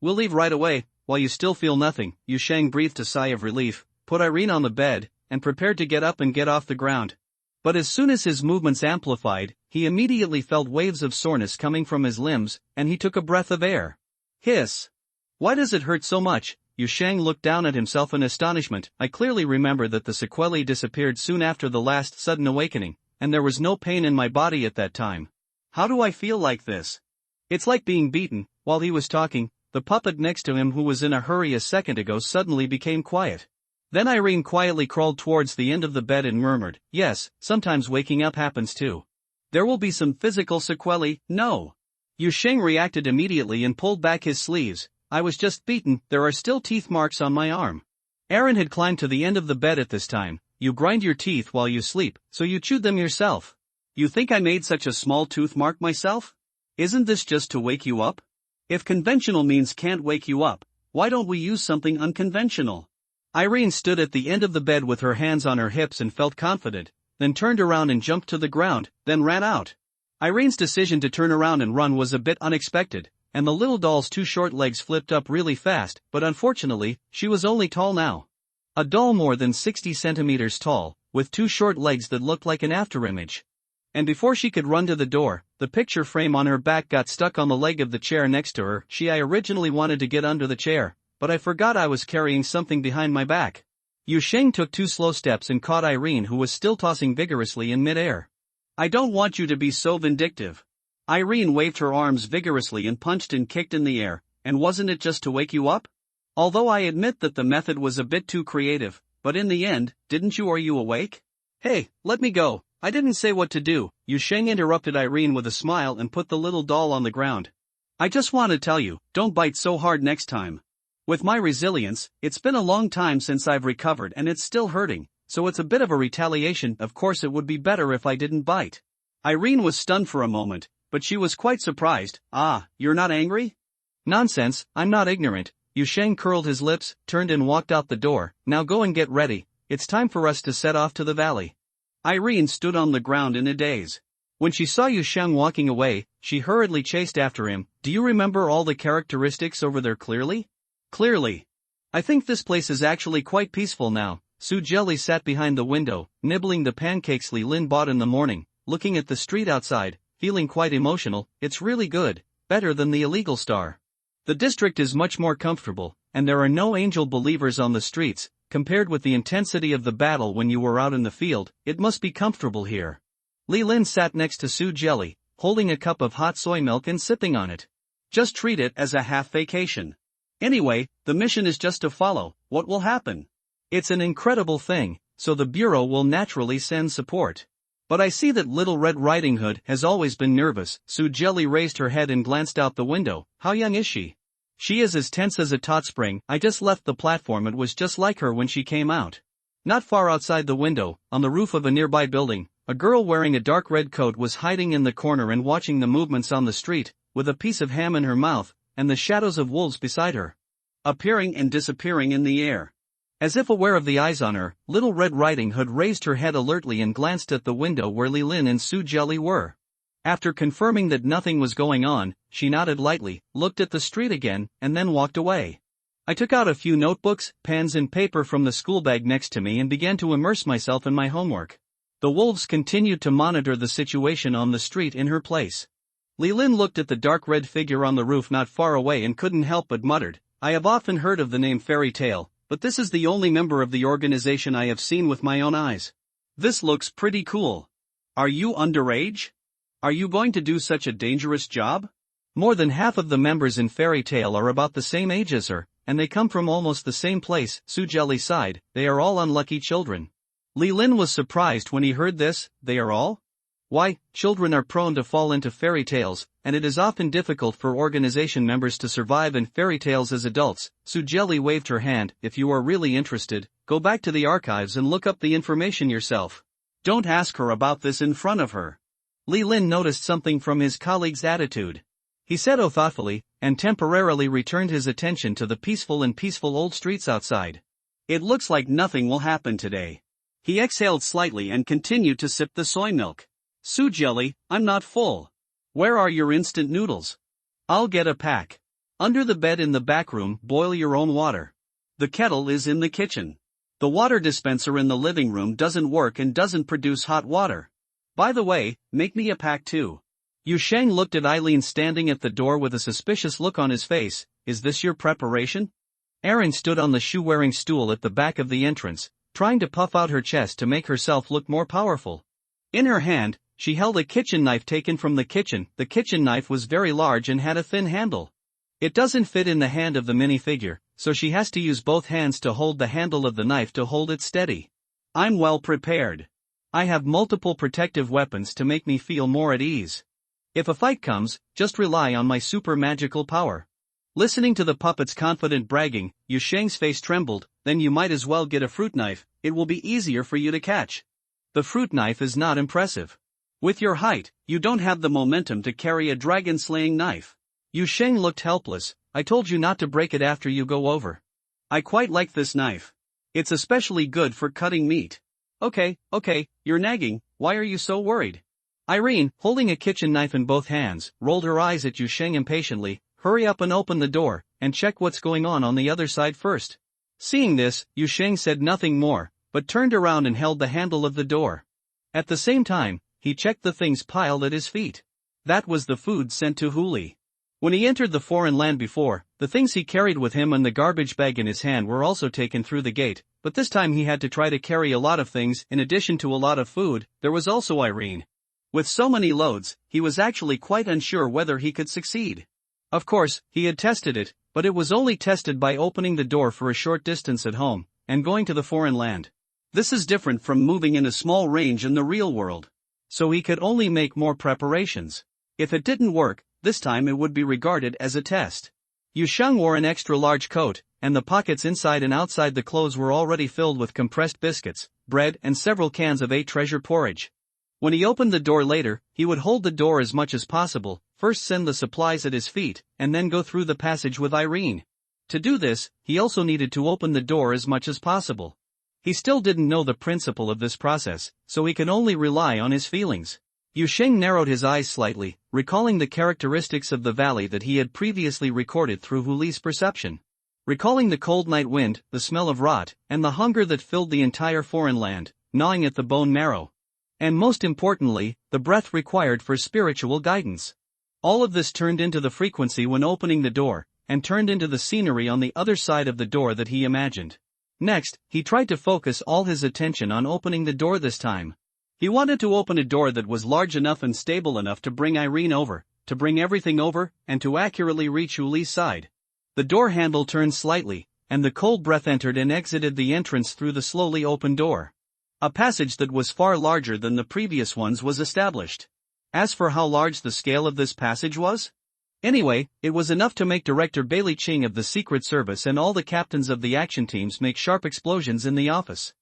we'll leave right away. While you still feel nothing, Yu Shang breathed a sigh of relief, put Irene on the bed, and prepared to get up and get off the ground. But as soon as his movements amplified, he immediately felt waves of soreness coming from his limbs, and he took a breath of air. Hiss! Why does it hurt so much? Yu Shang looked down at himself in astonishment. I clearly remember that the sequelae disappeared soon after the last sudden awakening, and there was no pain in my body at that time. How do I feel like this? It's like being beaten. While he was talking, the puppet next to him, who was in a hurry a second ago, suddenly became quiet. Then Irene quietly crawled towards the end of the bed and murmured, "Yes, sometimes waking up happens too. There will be some physical sequelae, no." Yu Sheng reacted immediately and pulled back his sleeves. "I was just beaten, there are still teeth marks on my arm." Aaron had climbed to the end of the bed at this time. "You grind your teeth while you sleep, so you chewed them yourself. You think I made such a small tooth mark myself? Isn't this just to wake you up? If conventional means can't wake you up, why don't we use something unconventional?" Irene stood at the end of the bed with her hands on her hips and felt confident, then turned around and jumped to the ground, then ran out. Irene's decision to turn around and run was a bit unexpected, and the little doll's two short legs flipped up really fast, but unfortunately, she was only tall now. A doll more than 60 centimeters tall, with two short legs that looked like an afterimage. And before she could run to the door, the picture frame on her back got stuck on the leg of the chair next to her. I originally wanted to get under the chair, but I forgot I was carrying something behind my back. Yu Sheng took 2 slow steps and caught Irene, who was still tossing vigorously in midair. "I don't want you to be so vindictive." Irene waved her arms vigorously and punched and kicked in the air. "And wasn't it just to wake you up? Although I admit that the method was a bit too creative, but in the end, didn't you? Are you awake?" "Hey, let me go. I didn't say what to do." Yu Sheng interrupted Irene with a smile and put the little doll on the ground. "I just want to tell you, don't bite so hard next time. With my resilience, it's been a long time since I've recovered and it's still hurting, so it's a bit of a retaliation. Of course it would be better if I didn't bite." Irene was stunned for a moment, but she was quite surprised. "Ah, you're not angry?" "Nonsense, I'm not ignorant." Yu Sheng curled his lips, turned and walked out the door. "Now go and get ready, it's time for us to set off to the valley." Irene stood on the ground in a daze. When she saw Yu Sheng walking away, she hurriedly chased after him. "Do you remember all the characteristics over there clearly?" "Clearly. I think this place is actually quite peaceful now." Su Jelly sat behind the window, nibbling the pancakes Li Lin bought in the morning, looking at the street outside, feeling quite emotional. "It's really good, better than the illegal star. The district is much more comfortable, and there are no angel believers on the streets. Compared with the intensity of the battle when you were out in the field, it must be comfortable here." Li Lin sat next to Su Jelly, holding a cup of hot soy milk and sipping on it. "Just treat it as a half vacation. Anyway, the mission is just to follow what will happen. It's an incredible thing, so the Bureau will naturally send support. But I see that Little Red Riding Hood has always been nervous." Su Jelly raised her head and glanced out the window. "How young is she?" "She is as tense as a tot spring. I just left the platform. It was just like her when she came out." Not far outside the window, on the roof of a nearby building, a girl wearing a dark red coat was hiding in the corner and watching the movements on the street, with a piece of ham in her mouth, and the shadows of wolves beside her, appearing and disappearing in the air. As if aware of the eyes on her, Little Red Riding Hood raised her head alertly and glanced at the window where Li Lin and Su Jelly were. After confirming that nothing was going on, she nodded lightly, looked at the street again, and then walked away. I took out a few notebooks, pens and paper from the school bag next to me and began to immerse myself in my homework. The wolves continued to monitor the situation on the street in her place. Li Lin looked at the dark red figure on the roof not far away and couldn't help but muttered, "I have often heard of the name Fairy Tale, but this is the only member of the organization I have seen with my own eyes. This looks pretty cool. Are you underage? Are you going to do such a dangerous job?" More than half of the members in Fairy Tale are about the same age as her, and they come from almost the same place. Su Jelly sighed. "They are all unlucky children." Li Lin was surprised when he heard this. "They are all?" "Why, children are prone to fall into fairy tales, and it is often difficult for organization members to survive in fairy tales as adults." Su Jelly waved her hand. "If you are really interested, go back to the archives and look up the information yourself. Don't ask her about this in front of her." Li Lin noticed something from his colleague's attitude. He said "oh" thoughtfully, and temporarily returned his attention to the peaceful old streets outside. "It looks like nothing will happen today." He exhaled slightly and continued to sip the soy milk. Su Jelly, I'm not full. Where are your instant noodles? I'll get a pack. Under the bed in the back room, boil your own water. The kettle is in the kitchen. The water dispenser in the living room doesn't work and doesn't produce hot water. By the way, make me a pack too. Yu Sheng looked at Eileen standing at the door with a suspicious look on his face. Is this your preparation? Erin stood on the shoe-wearing stool at the back of the entrance, trying to puff out her chest to make herself look more powerful. In her hand, she held a kitchen knife taken from the kitchen. The kitchen knife was very large and had a thin handle. It doesn't fit in the hand of the minifigure, so she has to use both hands to hold the handle of the knife to hold it steady. I'm well prepared. I have multiple protective weapons to make me feel more at ease. If a fight comes, just rely on my super magical power. Listening to the puppet's confident bragging, Yu Sheng's face trembled. Then you might as well get a fruit knife, it will be easier for you to catch. The fruit knife is not impressive. With your height, you don't have the momentum to carry a dragon-slaying knife. Yu Sheng looked helpless. I told you not to break it after you go over. I quite like this knife. It's especially good for cutting meat. Okay, you're nagging, why are you so worried? Irene, holding a kitchen knife in both hands, rolled her eyes at Yu Sheng impatiently. Hurry up and open the door, and check what's going on the other side first. Seeing this, Yu Sheng said nothing more, but turned around and held the handle of the door. At the same time, he checked the things piled at his feet. That was the food sent to Huli. When he entered the foreign land before, the things he carried with him and the garbage bag in his hand were also taken through the gate, but this time he had to try to carry a lot of things in addition to a lot of food. There was also Irene. With so many loads, he was actually quite unsure whether he could succeed. Of course, he had tested it, but it was only tested by opening the door for a short distance at home, and going to the foreign land. This is different from moving in a small range in the real world. So he could only make more preparations. If it didn't work, this time it would be regarded as a test. Yu Sheng wore an extra large coat, and the pockets inside and outside the clothes were already filled with compressed biscuits, bread and several cans of 8 treasure porridge. When he opened the door later, he would hold the door as much as possible, first send the supplies at his feet, and then go through the passage with Irene. To do this, he also needed to open the door as much as possible. He still didn't know the principle of this process, so he could only rely on his feelings. Yu Sheng narrowed his eyes slightly, recalling the characteristics of the valley that he had previously recorded through Huli's perception. Recalling the cold night wind, the smell of rot, and the hunger that filled the entire foreign land, gnawing at the bone marrow. And most importantly, the breath required for spiritual guidance. All of this turned into the frequency when opening the door, and turned into the scenery on the other side of the door that he imagined. Next, he tried to focus all his attention on opening the door this time. He wanted to open a door that was large enough and stable enough to bring Irene over, to bring everything over, and to accurately reach Uli's side. The door handle turned slightly, and the cold breath entered and exited the entrance through the slowly opened door. A passage that was far larger than the previous ones was established. As for how large the scale of this passage was? Anyway, it was enough to make Director Bailey Ching of the Secret Service and all the captains of the action teams make sharp explosions in the office.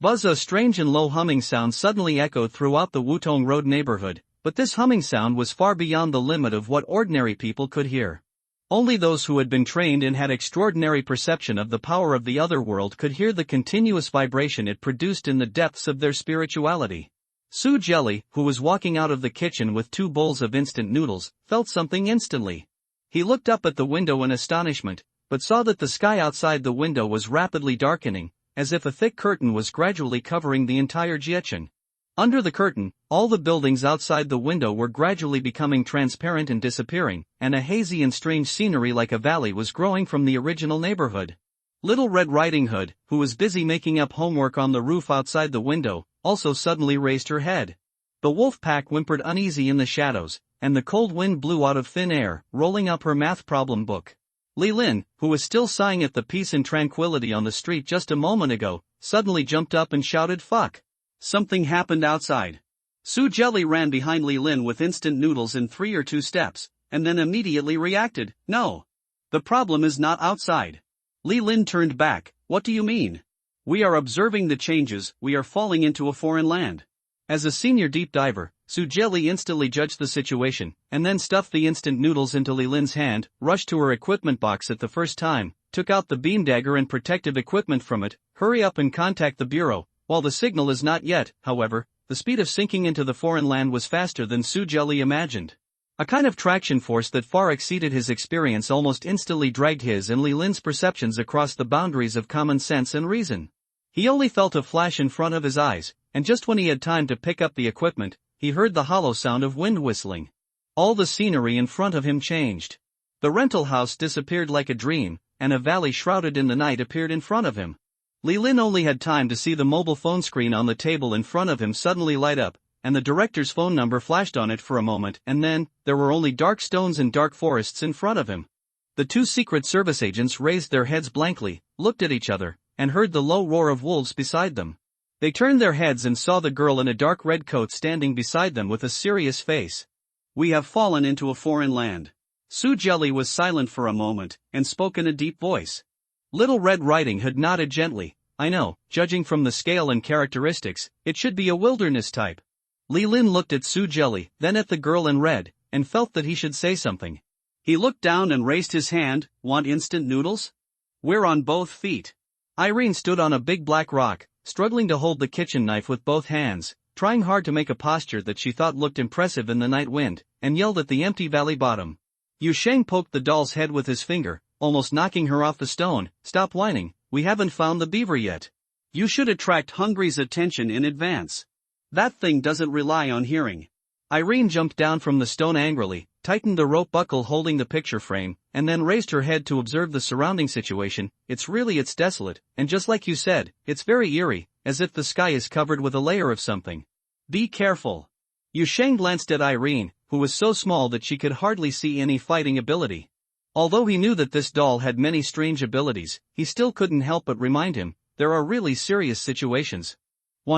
Buzz, a strange and low humming sound suddenly echoed throughout the Wutong Road neighborhood, but this humming sound was far beyond the limit of what ordinary people could hear. Only those who had been trained and had extraordinary perception of the power of the other world could hear the continuous vibration it produced in the depths of their spirituality. Su Jelly, who was walking out of the kitchen with 2 bowls of instant noodles, felt something instantly. He looked up at the window in astonishment, but saw that the sky outside the window was rapidly darkening, as if a thick curtain was gradually covering the entire Jiechun. Under the curtain, all the buildings outside the window were gradually becoming transparent and disappearing, and a hazy and strange scenery like a valley was growing from the original neighborhood. Little Red Riding Hood, who was busy making up homework on the roof outside the window, also suddenly raised her head. The wolf pack whimpered uneasy in the shadows, and the cold wind blew out of thin air, rolling up her math problem book. Li Lin, who was still sighing at the peace and tranquility on the street just a moment ago, suddenly jumped up and shouted, "Fuck!" Something happened outside. Su Jelly ran behind Li Lin with instant noodles in 3 or 2 steps, and then immediately reacted, "No. The problem is not outside." Li Lin turned back. "What do you mean? We are observing the changes, we are falling into a foreign land." As a senior deep diver, Su Jelly instantly judged the situation, and then stuffed the instant noodles into Li Lin's hand, rushed to her equipment box at the first time, took out the beam dagger and protective equipment from it. "Hurry up and contact the bureau. While the signal is not yet, however, the speed of sinking into the foreign land was faster than Jelly imagined. A kind of traction force that far exceeded his experience almost instantly dragged his and Li Lin's perceptions across the boundaries of common sense and reason. He only felt a flash in front of his eyes, and just when he had time to pick up the equipment, he heard the hollow sound of wind whistling. All the scenery in front of him changed. The rental house disappeared like a dream, and a valley shrouded in the night appeared in front of him. Li Lin only had time to see the mobile phone screen on the table in front of him suddenly light up, and the director's phone number flashed on it for a moment, and then, there were only dark stones and dark forests in front of him. The two Secret Service agents raised their heads blankly, looked at each other, and heard the low roar of wolves beside them. They turned their heads and saw the girl in a dark red coat standing beside them with a serious face. "We have fallen into a foreign land." Jelly was silent for a moment, and spoke in a deep voice. Little Red Riding Hood nodded gently. "I know, judging from the scale and characteristics, it should be a wilderness type." Li Lin looked at Jelly, then at the girl in red, and felt that he should say something. He looked down and raised his hand. "Want instant noodles?" "We're on both feet." Irene stood on a big black rock, struggling to hold the kitchen knife with both hands, trying hard to make a posture that she thought looked impressive in the night wind, and yelled at the empty valley bottom. Yu Sheng poked the doll's head with his finger, almost knocking her off the stone. "Stop whining, we haven't found the beaver yet. You should attract Hungry's attention in advance. That thing doesn't rely on hearing." Irene jumped down from the stone angrily, tightened the rope buckle holding the picture frame, and then raised her head to observe the surrounding situation. It's desolate, and just like you said, it's very eerie, as if the sky is covered with a layer of something. "Be careful." Yu Sheng glanced at Irene, who was so small that she could hardly see any fighting ability. Although he knew that this doll had many strange abilities, he still couldn't help but remind him, there are really serious situations.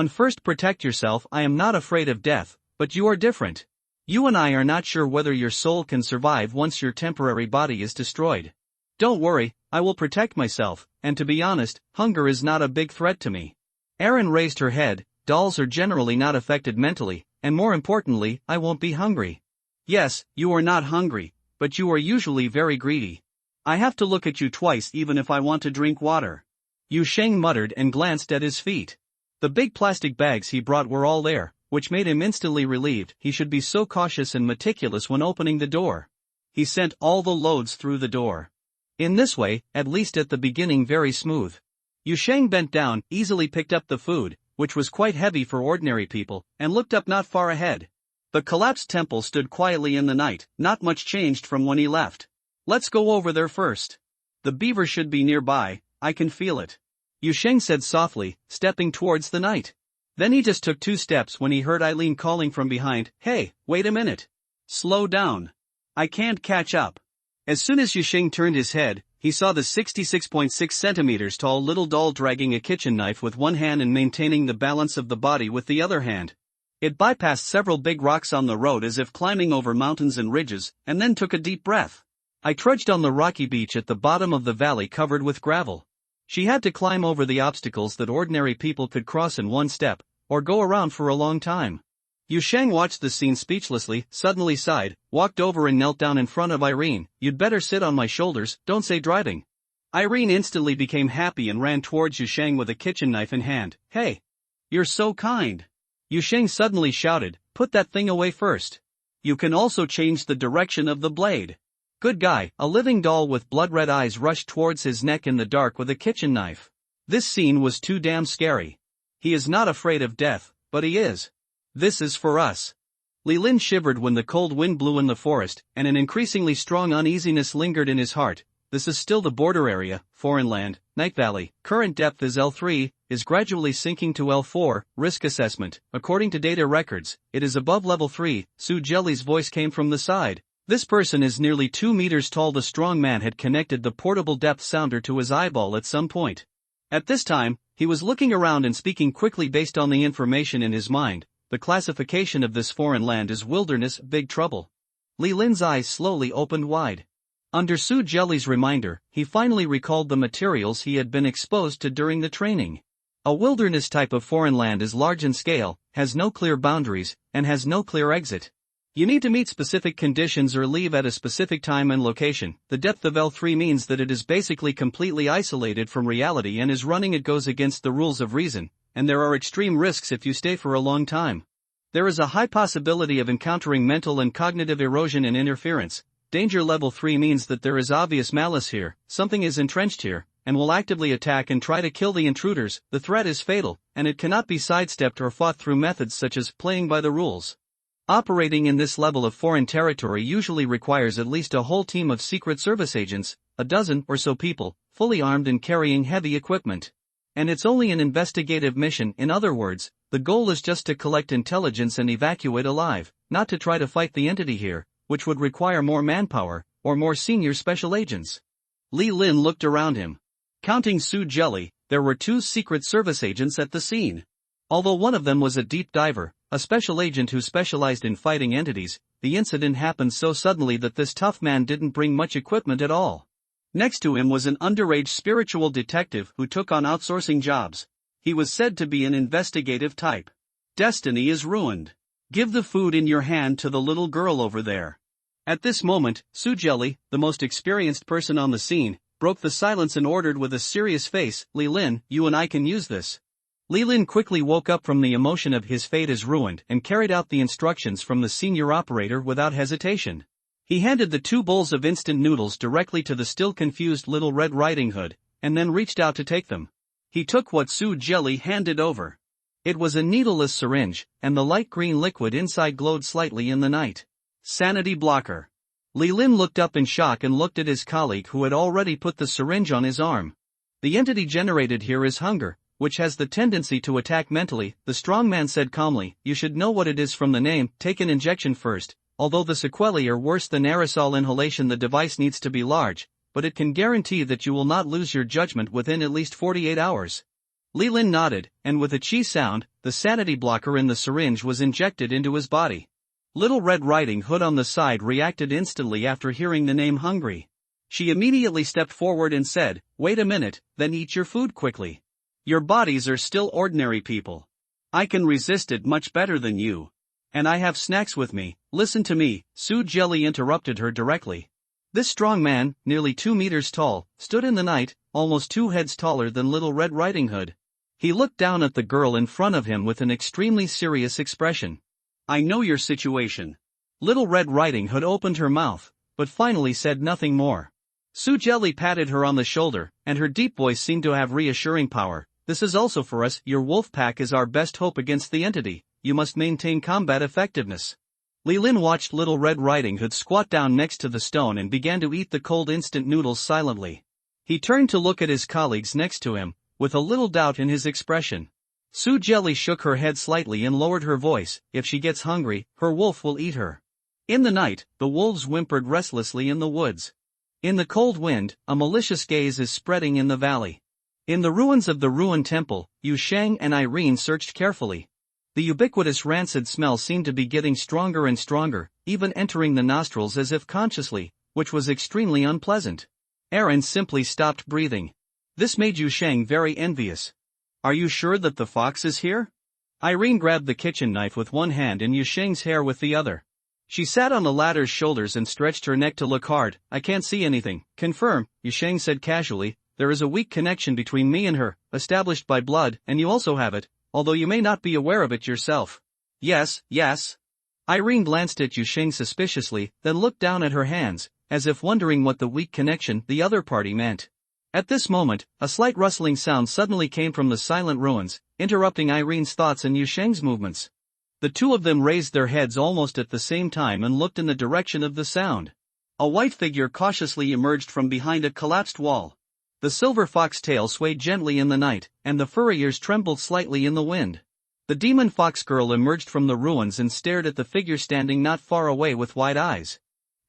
First protect yourself. I am not afraid of death, but you are different. You and I are not sure whether your soul can survive once your temporary body is destroyed. Don't worry, I will protect myself, and to be honest, hunger is not a big threat to me. Erin raised her head. Dolls are generally not affected mentally, and more importantly, I won't be hungry. Yes, you are not hungry, but you are usually very greedy. I have to look at you twice even if I want to drink water. Yu Sheng muttered and glanced at his feet. The big plastic bags he brought were all there, which made him instantly relieved. He should be so cautious and meticulous when opening the door. He sent all the loads through the door. In this way, at least at the beginning, very smooth. Yu Sheng bent down, easily picked up the food, which was quite heavy for ordinary people, and looked up not far ahead. The collapsed temple stood quietly in the night, not much changed from when he left. "Let's go over there first. The beaver should be nearby, I can feel it," Yu Sheng said softly, stepping towards the night. Then he just took 2 steps when he heard Eileen calling from behind, "Hey, wait a minute. Slow down. I can't catch up." As soon as Yu Sheng turned his head, he saw the 66.6 centimeters tall little doll dragging a kitchen knife with one hand and maintaining the balance of the body with the other hand. It bypassed several big rocks on the road as if climbing over mountains and ridges, and then took a deep breath. I trudged on the rocky beach at the bottom of the valley covered with gravel. She had to climb over the obstacles that ordinary people could cross in one step, or go around for a long time. Yu Sheng watched the scene speechlessly, suddenly sighed, walked over and knelt down in front of Irene. "You'd better sit on my shoulders, don't say driving." Irene instantly became happy and ran towards Yu Sheng with a kitchen knife in hand. "Hey! You're so kind!" Yu Sheng suddenly shouted, "Put that thing away first. You can also change the direction of the blade." "Good guy." A living doll with blood-red eyes rushed towards his neck in the dark with a kitchen knife. This scene was too damn scary. He is not afraid of death, but he is. This is for us. Li Lin shivered when the cold wind blew in the forest, and an increasingly strong uneasiness lingered in his heart. This is still the border area, foreign land, Night Valley. Current depth is L3, is gradually sinking to L4, risk assessment. According to data records, it is above level 3, Jelly's voice came from the side. This person is nearly 2 meters tall. The strong man had connected the portable depth sounder to his eyeball at some point. At this time, he was looking around and speaking quickly based on the information in his mind. The classification of this foreign land is wilderness, big trouble. Li Lin's eyes slowly opened wide. Under Jelly's reminder, he finally recalled the materials he had been exposed to during the training. A wilderness type of foreign land is large in scale, has no clear boundaries, and has no clear exit. You need to meet specific conditions or leave at a specific time and location. The depth of L3 means that it is basically completely isolated from reality and is running. It goes against the rules of reason. and there are extreme risks if you stay for a long time. There is a high possibility of encountering mental and cognitive erosion and interference. Danger level 3 means that there is obvious malice here, something is entrenched here, and will actively attack and try to kill the intruders. The threat is fatal, and it cannot be sidestepped or fought through methods such as playing by the rules. Operating in this level of foreign territory usually requires at least a whole team of Secret Service agents, a dozen or so people, fully armed and carrying heavy equipment. And it's only an investigative mission. In other words, the goal is just to collect intelligence and evacuate alive, not to try to fight the entity here, which would require more manpower, or more senior special agents. Li Lin looked around him. Counting Su Jelly, there were 2 Secret Service agents at the scene. Although one of them was a deep diver, a special agent who specialized in fighting entities, the incident happened so suddenly that this tough man didn't bring much equipment at all. Next to him was an underage spiritual detective who took on outsourcing jobs. He was said to be an investigative type. Destiny is ruined. Give the food in your hand to the little girl over there. At this moment, Su Jelly, the most experienced person on the scene, broke the silence and ordered with a serious face, Li Lin, you and I can use this. Li Lin quickly woke up from the emotion of his fate is ruined and carried out the instructions from the senior operator without hesitation. He handed the 2 bowls of instant noodles directly to the still confused Little Red Riding Hood, and then reached out to take them. He took what Su Jelly handed over. It was a needleless syringe, and the light green liquid inside glowed slightly in the night. Sanity blocker. Li Lin looked up in shock and looked at his colleague who had already put the syringe on his arm. The entity generated here is hunger, which has the tendency to attack mentally, the strong man said calmly. You should know what it is from the name. Take an injection first. Although the sequelae are worse than aerosol inhalation, the device needs to be large, but it can guarantee that you will not lose your judgment within at least 48 hours. Li Lin nodded, and with a chi sound, the sanity blocker in the syringe was injected into his body. Little Red Riding Hood on the side reacted instantly after hearing the name hungry. She immediately stepped forward and said, wait a minute, then eat your food quickly. Your bodies are still ordinary people. I can resist it much better than you. And I have snacks with me. Listen to me, Su Jelly interrupted her directly. This strong man, nearly 2 meters tall, stood in the night, almost 2 heads taller than Little Red Riding Hood. He looked down at the girl in front of him with an extremely serious expression. I know your situation. Little Red Riding Hood opened her mouth, but finally said nothing more. Su Jelly patted her on the shoulder, and her deep voice seemed to have reassuring power. This is also for us. Your wolf pack is our best hope against the entity. You must maintain combat effectiveness. Li Lin watched Little Red Riding Hood squat down next to the stone and began to eat the cold instant noodles silently. He turned to look at his colleagues next to him, with a little doubt in his expression. Su Jelly shook her head slightly and lowered her voice. If she gets hungry, her wolf will eat her. In the night, the wolves whimpered restlessly in the woods. In the cold wind, a malicious gaze is spreading in the valley. In the ruins of the ruined temple, Yu Shang and Irene searched carefully. The ubiquitous rancid smell seemed to be getting stronger and stronger, even entering the nostrils as if consciously, which was extremely unpleasant. Aaron simply stopped breathing. This made Yu Shang very envious. Are you sure that the fox is here? Irene grabbed the kitchen knife with one hand and Yu Shang's hair with the other. She sat on the latter's shoulders and stretched her neck to look hard. I can't see anything. Confirm, Yu Shang said casually. There is a weak connection between me and her, established by blood, and you also have it, although you may not be aware of it yourself. Yes. Irene glanced at Yu Shang suspiciously, then looked down at her hands, as if wondering what the weak connection the other party meant. At this moment, a slight rustling sound suddenly came from the silent ruins, interrupting Irene's thoughts and Yu Shang's movements. The 2 of them raised their heads almost at the same time and looked in the direction of the sound. A white figure cautiously emerged from behind a collapsed wall. The silver fox tail swayed gently in the night, and the furry ears trembled slightly in the wind. The demon fox girl emerged from the ruins and stared at the figure standing not far away with wide eyes.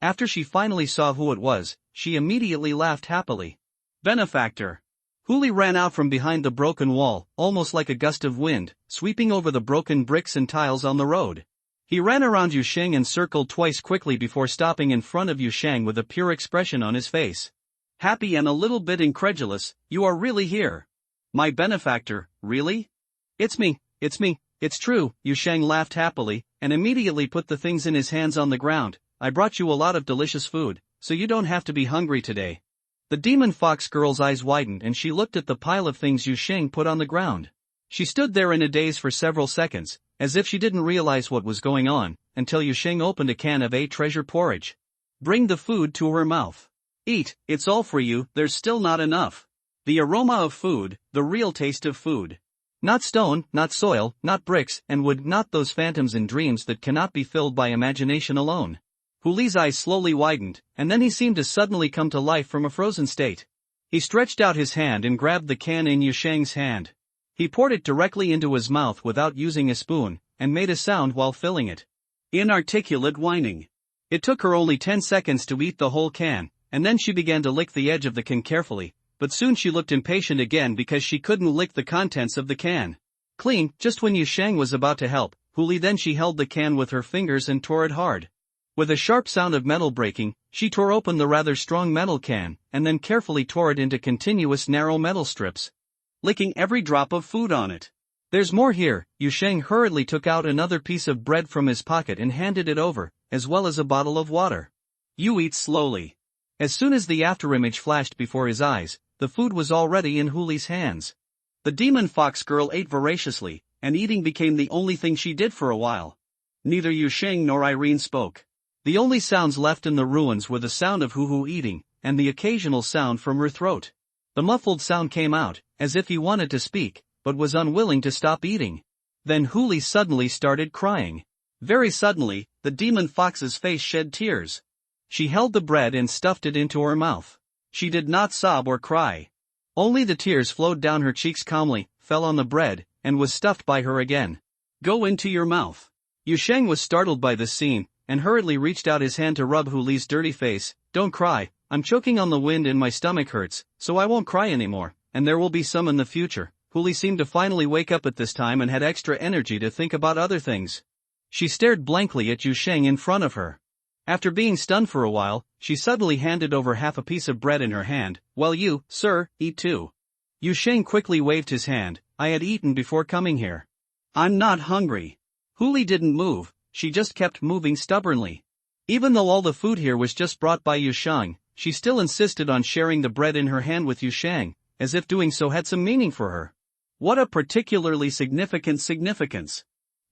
After she finally saw who it was, she immediately laughed happily. Benefactor. Huli ran out from behind the broken wall, almost like a gust of wind, sweeping over the broken bricks and tiles on the road. He ran around Yu Shang and circled twice quickly before stopping in front of Yu Shang with a pure expression on his face. Happy and a little bit incredulous, you are really here. My benefactor, really? It's me, it's true, Yu Shang laughed happily, and immediately put the things in his hands on the ground. I brought you a lot of delicious food, so you don't have to be hungry today. The demon fox girl's eyes widened and she looked at the pile of things Yu Shang put on the ground. She stood there in a daze for several seconds, as if she didn't realize what was going on, until Yusheng opened a can of a treasure porridge. Bring the food to her mouth. Eat, it's all for you, there's still not enough. The aroma of food, the real taste of food. Not stone, not soil, not bricks and wood, not those phantoms and dreams that cannot be filled by imagination alone. Huli's eyes slowly widened, and then he seemed to suddenly come to life from a frozen state. He stretched out his hand and grabbed the can in Yusheng's hand. He poured it directly into his mouth without using a spoon, and made a sound while filling it. Inarticulate whining. It took her only 10 seconds to eat the whole can, and then she began to lick the edge of the can carefully, but soon she looked impatient again because she couldn't lick the contents of the can. Clean, just when Yusheng was about to help, Huli then she held the can with her fingers and tore it hard. With a sharp sound of metal breaking, she tore open the rather strong metal can, and then carefully tore it into continuous narrow metal strips, licking every drop of food on it. There's more here. Yusheng hurriedly took out another piece of bread from his pocket and handed it over, as well as a bottle of water. You eat slowly. As soon as the afterimage flashed before his eyes, the food was already in Huli's hands. The demon fox girl ate voraciously, and eating became the only thing she did for a while. Neither Yusheng nor Irene spoke. The only sounds left in the ruins were the sound of Huhu eating, and the occasional sound from her throat. The muffled sound came out, as if he wanted to speak, but was unwilling to stop eating. Then Huli suddenly started crying. Very suddenly, the demon fox's face shed tears. She held the bread and stuffed it into her mouth. She did not sob or cry. Only the tears flowed down her cheeks calmly, fell on the bread, and was stuffed by her again. Go into your mouth. Yusheng was startled by this scene, and hurriedly reached out his hand to rub Huli's dirty face. Don't cry, I'm choking on the wind and my stomach hurts, so I won't cry anymore, and there will be some in the future. Huli seemed to finally wake up at this time and had extra energy to think about other things. She stared blankly at Yusheng in front of her. After being stunned for a while, she suddenly handed over half a piece of bread in her hand. Well, you, sir, eat too. Yusheng quickly waved his hand. I had eaten before coming here. I'm not hungry. Huli didn't move, she just kept moving stubbornly. Even though all the food here was just brought by Yusheng, she still insisted on sharing the bread in her hand with Yusheng, as if doing so had some meaning for her. What a particularly significant significance.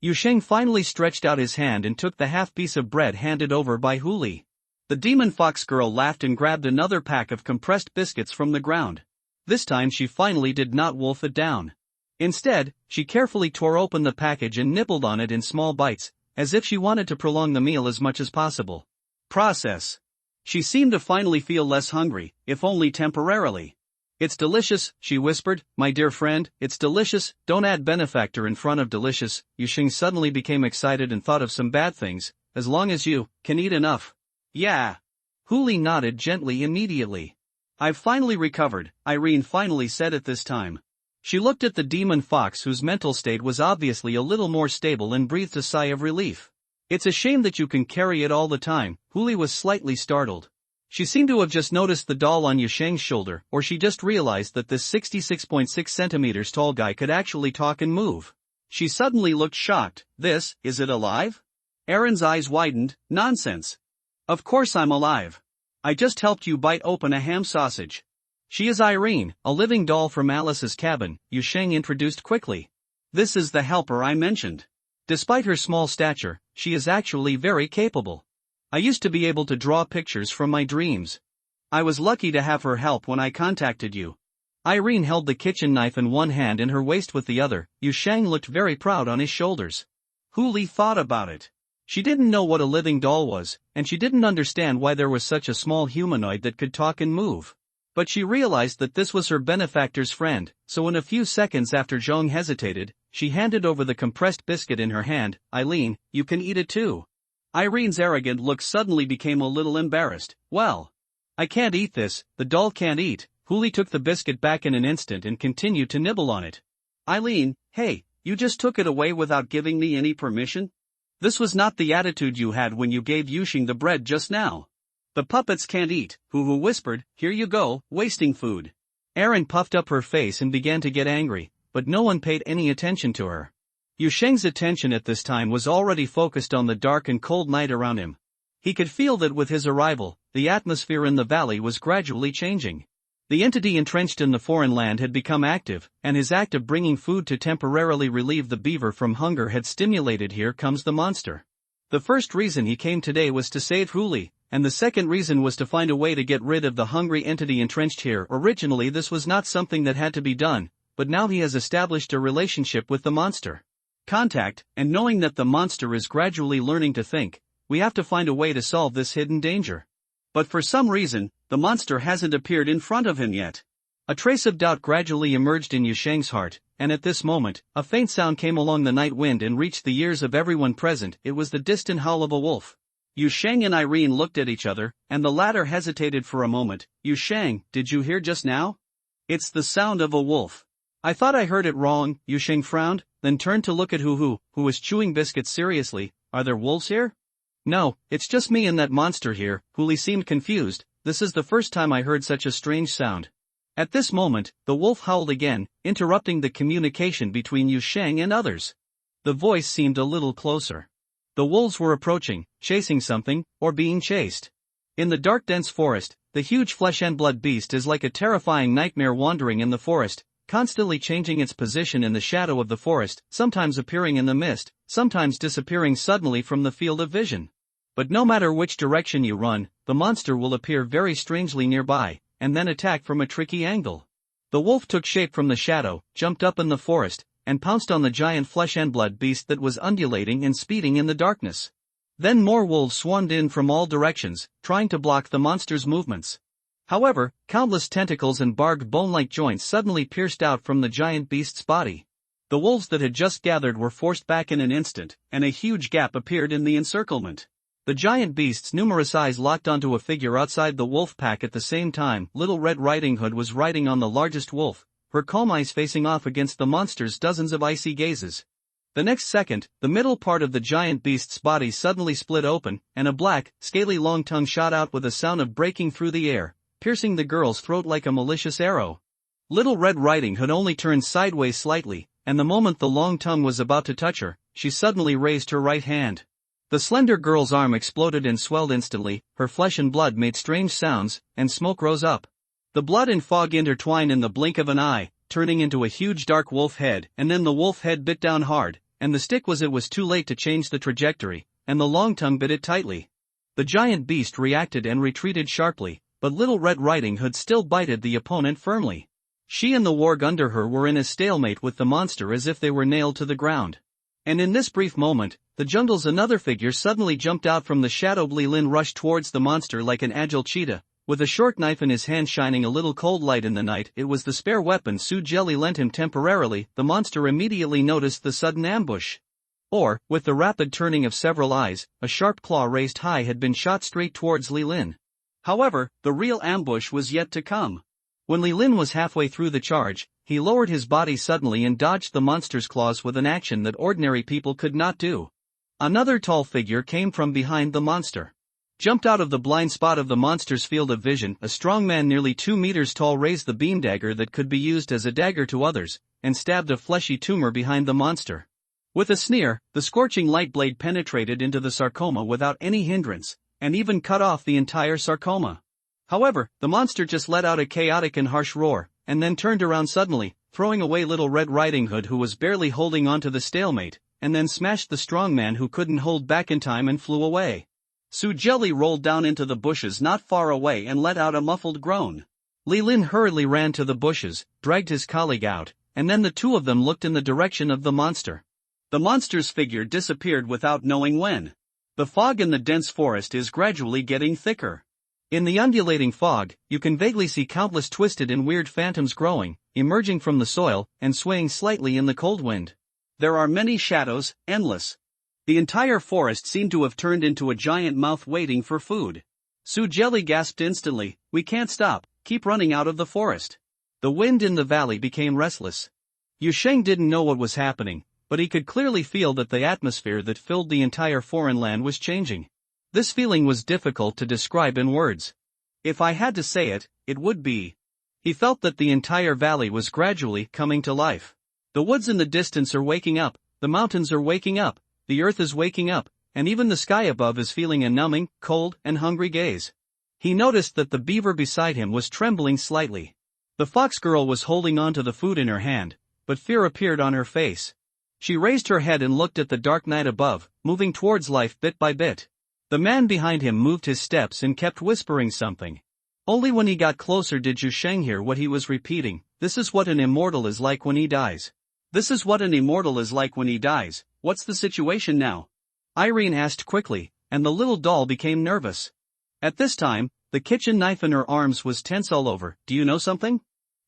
Yusheng finally stretched out his hand and took the half piece of bread handed over by Huli. The demon fox girl laughed and grabbed another pack of compressed biscuits from the ground. This time she finally did not wolf it down. Instead, she carefully tore open the package and nibbled on it in small bites, as if she wanted to prolong the meal as much as possible. Process. She seemed to finally feel less hungry, if only temporarily. It's delicious, she whispered, my dear friend, it's delicious, don't add benefactor in front of delicious. Yusheng suddenly became excited and thought of some bad things, as long as you can eat enough. Yeah. Huli nodded gently immediately. I've finally recovered, Irene finally said at this time. She looked at the demon fox whose mental state was obviously a little more stable and breathed a sigh of relief. It's a shame that you can carry it all the time. Huli was slightly startled. She seemed to have just noticed the doll on Yusheng's shoulder, or she just realized that this 66.6 centimeters tall guy could actually talk and move. She suddenly looked shocked. Is it alive? Aaron's eyes widened. Nonsense. Of course I'm alive. I just helped you bite open a ham sausage. She is Irene, a living doll from Alice's cabin, Yusheng introduced quickly. This is the helper I mentioned. Despite her small stature, she is actually very capable. I used to be able to draw pictures from my dreams. I was lucky to have her help when I contacted you. Irene held the kitchen knife in one hand and her waist with the other. Yusheng looked very proud on his shoulders. Huli thought about it. She didn't know what a living doll was, and she didn't understand why there was such a small humanoid that could talk and move. But she realized that this was her benefactor's friend, so in a few seconds after Zhong hesitated, she handed over the compressed biscuit in her hand. Eileen, you can eat it too. Irene's arrogant look suddenly became a little embarrassed. Well, I can't eat this, the doll can't eat. Huli took the biscuit back in an instant and continued to nibble on it. Eileen, hey, you just took it away without giving me any permission? This was not the attitude you had when you gave Yusheng the bread just now. The puppets can't eat, Huhu whispered, here you go, wasting food. Erin puffed up her face and began to get angry, but no one paid any attention to her. Yusheng's attention at this time was already focused on the dark and cold night around him. He could feel that with his arrival, the atmosphere in the valley was gradually changing. The entity entrenched in the foreign land had become active, and his act of bringing food to temporarily relieve the beaver from hunger had stimulated. Here comes the monster. The first reason he came today was to save Huli, and the second reason was to find a way to get rid of the hungry entity entrenched here. Originally this was not something that had to be done, but now he has established a relationship with the monster. Contact, and knowing that the monster is gradually learning to think, we have to find a way to solve this hidden danger. But for some reason, the monster hasn't appeared in front of him yet. A trace of doubt gradually emerged in Yusheng's heart, and at this moment, a faint sound came along the night wind and reached the ears of everyone present. It was the distant howl of a wolf. Yusheng and Irene looked at each other, and the latter hesitated for a moment. Yusheng, did you hear just now? It's the sound of a wolf. I thought I heard it wrong. Yusheng frowned, then turned to look at Hu was chewing biscuits seriously. Are there wolves here? No, it's just me and that monster here. Huli seemed confused. This is the first time I heard such a strange sound. At this moment, the wolf howled again, interrupting the communication between Yusheng and others. The voice seemed a little closer. The wolves were approaching, chasing something, or being chased. In the dark dense forest, the huge flesh and blood beast is like a terrifying nightmare wandering in the forest, constantly changing its position in the shadow of the forest, sometimes appearing in the mist, sometimes disappearing suddenly from the field of vision. But no matter which direction you run, the monster will appear very strangely nearby, and then attack from a tricky angle. The wolf took shape from the shadow, jumped up in the forest, and pounced on the giant flesh and blood beast that was undulating and speeding in the darkness. Then more wolves swarmed in from all directions, trying to block the monster's movements. However, countless tentacles and barbed bone-like joints suddenly pierced out from the giant beast's body. The wolves that had just gathered were forced back in an instant, and a huge gap appeared in the encirclement. The giant beast's numerous eyes locked onto a figure outside the wolf pack at the same time. Little Red Riding Hood was riding on the largest wolf, her calm eyes facing off against the monster's dozens of icy gazes. The next second, the middle part of the giant beast's body suddenly split open, and a black, scaly long tongue shot out with a sound of breaking through the air, piercing the girl's throat like a malicious arrow. Little Red Riding Hood only turned sideways slightly, and the moment the long tongue was about to touch her, she suddenly raised her right hand. The slender girl's arm exploded and swelled instantly, her flesh and blood made strange sounds, and smoke rose up. The blood and fog intertwined in the blink of an eye, turning into a huge dark wolf head, and then the wolf head bit down hard, and the stick was too late to change the trajectory, and the long tongue bit it tightly. The giant beast reacted and retreated sharply, but Little Red Riding Hood still bited the opponent firmly. She and the warg under her were in a stalemate with the monster as if they were nailed to the ground. And in this brief moment, the jungle's another figure suddenly jumped out from the shadow. Li Lin rushed towards the monster like an agile cheetah, with a short knife in his hand shining a little cold light in the night. It was the spare weapon Su Jelly lent him temporarily. The monster immediately noticed the sudden ambush. Or, with the rapid turning of several eyes, a sharp claw raised high had been shot straight towards Li Lin. However, the real ambush was yet to come. When Li Lin was halfway through the charge, he lowered his body suddenly and dodged the monster's claws with an action that ordinary people could not do. Another tall figure came from behind the monster. Jumped out of the blind spot of the monster's field of vision. A strong man nearly 2 meters tall raised the beam dagger that could be used as a dagger to others, and stabbed a fleshy tumor behind the monster. With a sneer, the scorching light blade penetrated into the sarcoma without any hindrance, and even cut off the entire sarcoma. However, the monster just let out a chaotic and harsh roar, and then turned around suddenly, throwing away Little Red Riding Hood who was barely holding on to the stalemate, and then smashed the strong man who couldn't hold back in time and flew away. Su Jelly rolled down into the bushes not far away and let out a muffled groan. Li Lin hurriedly ran to the bushes, dragged his colleague out, and then the two of them looked in the direction of the monster. The monster's figure disappeared without knowing when. The fog in the dense forest is gradually getting thicker. In the undulating fog, you can vaguely see countless twisted and weird phantoms growing, emerging from the soil, and swaying slightly in the cold wind. There are many shadows, endless. The entire forest seemed to have turned into a giant mouth waiting for food. Su Jelly gasped instantly, "We can't stop, keep running out of the forest." The wind in the valley became restless. Yusheng didn't know what was happening, but he could clearly feel that the atmosphere that filled the entire foreign land was changing. This feeling was difficult to describe in words. If I had to say it, it would be. He felt that the entire valley was gradually coming to life. The woods in the distance are waking up, the mountains are waking up, the earth is waking up, and even the sky above is feeling a numbing, cold, and hungry gaze. He noticed that the beaver beside him was trembling slightly. The fox girl was holding on to the food in her hand, but fear appeared on her face. She raised her head and looked at the dark night above, moving towards life bit by bit. The man behind him moved his steps and kept whispering something. Only when he got closer did Yu Sheng hear what he was repeating. This is what an immortal is like when he dies. This is what an immortal is like when he dies. What's the situation now? Irene asked quickly, and the little doll became nervous. At this time, the kitchen knife in her arms was tense all over. Do you know something?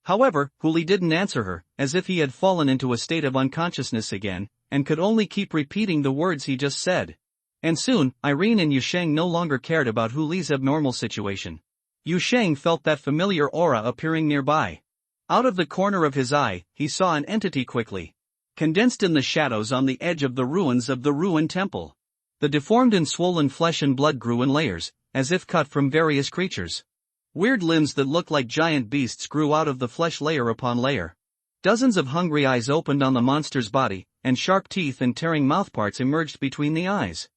However, Huli didn't answer her, as if he had fallen into a state of unconsciousness again, and could only keep repeating the words he just said. And soon, Irene and Yu Sheng no longer cared about Huli's abnormal situation. Yu Sheng felt that familiar aura appearing nearby. Out of the corner of his eye, he saw an entity quickly condensed in the shadows on the edge of the ruins of the ruined temple. The deformed and swollen flesh and blood grew in layers, as if cut from various creatures. Weird limbs that looked like giant beasts grew out of the flesh layer upon layer. Dozens of hungry eyes opened on the monster's body, and sharp teeth and tearing mouthparts emerged between the eyes.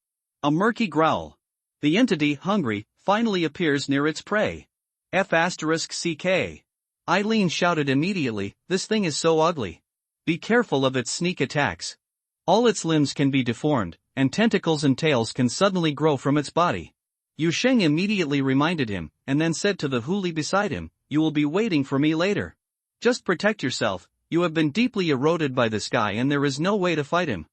A murky growl. The entity, hungry, finally appears near its prey. F***CK. Eileen shouted immediately, this thing is so ugly. Be careful of its sneak attacks. All its limbs can be deformed, and tentacles and tails can suddenly grow from its body. Yu Sheng immediately reminded him, and then said to the Huli beside him, you will be waiting for me later. Just protect yourself, you have been deeply eroded by this guy and there is no way to fight him.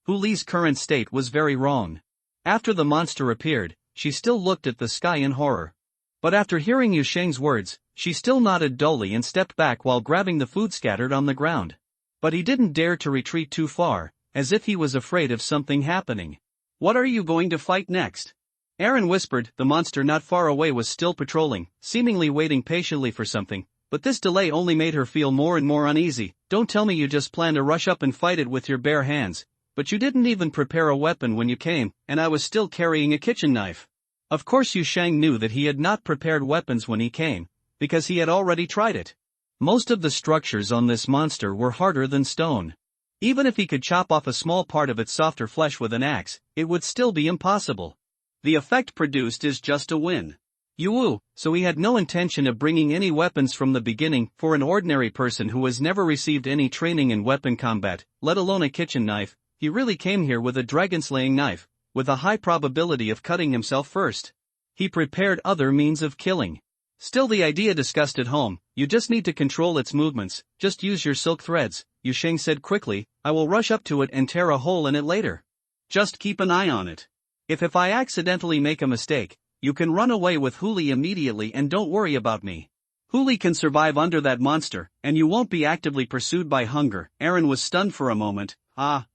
Huli's current state was very wrong. After the monster appeared, she still looked at the sky in horror. But after hearing Yu Sheng's words, she still nodded dully and stepped back while grabbing the food scattered on the ground. But he didn't dare to retreat too far, as if he was afraid of something happening. What are you going to fight next? Aaron whispered. The monster not far away was still patrolling, seemingly waiting patiently for something, but this delay only made her feel more and more uneasy. Don't tell me you just plan to rush up and fight it with your bare hands, but you didn't even prepare a weapon when you came, and I was still carrying a kitchen knife. Of course Yu Sheng knew that he had not prepared weapons when he came, because he had already tried it. Most of the structures on this monster were harder than stone. Even if he could chop off a small part of its softer flesh with an axe, it would still be impossible. The effect produced is just a win. Yu, so he had no intention of bringing any weapons from the beginning. For an ordinary person who has never received any training in weapon combat, let alone a kitchen knife, he really came here with a dragon-slaying knife, with a high probability of cutting himself first. He prepared other means of killing. Still, the idea discussed at home, you just need to control its movements, just use your silk threads, Yu Sheng said quickly. I will rush up to it and tear a hole in it later. Just keep an eye on it. If I accidentally make a mistake, you can run away with Huli immediately and don't worry about me. Huli can survive under that monster, and you won't be actively pursued by hunger. Aaron was stunned for a moment.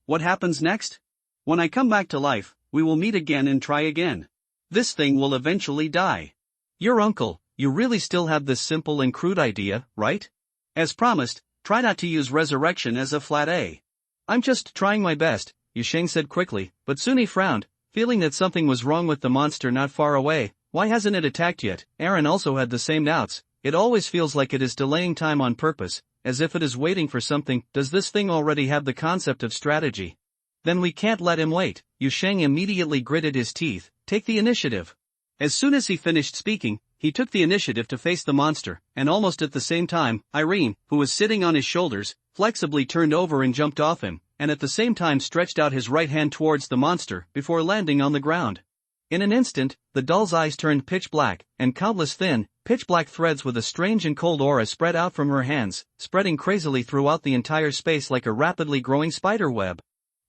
What happens next? When I come back to life, we will meet again and try again. This thing will eventually die. Your uncle, you really still have this simple and crude idea, right? As promised, try not to use resurrection as a flat A. I'm just trying my best, Yu Sheng said quickly, but soon he frowned, feeling that something was wrong with the monster not far away. Why hasn't it attacked yet? Aaron also had the same doubts. It always feels like it is delaying time on purpose, as if it is waiting for something. Does this thing already have the concept of strategy? Then we can't let him wait. Yu Sheng immediately gritted his teeth. Take the initiative. As soon as he finished speaking, he took the initiative to face the monster, and almost at the same time, Irene, who was sitting on his shoulders, flexibly turned over and jumped off him, and at the same time stretched out his right hand towards the monster before landing on the ground. In an instant, the doll's eyes turned pitch black, and countless thin, pitch-black threads with a strange and cold aura spread out from her hands, spreading crazily throughout the entire space like a rapidly growing spider web.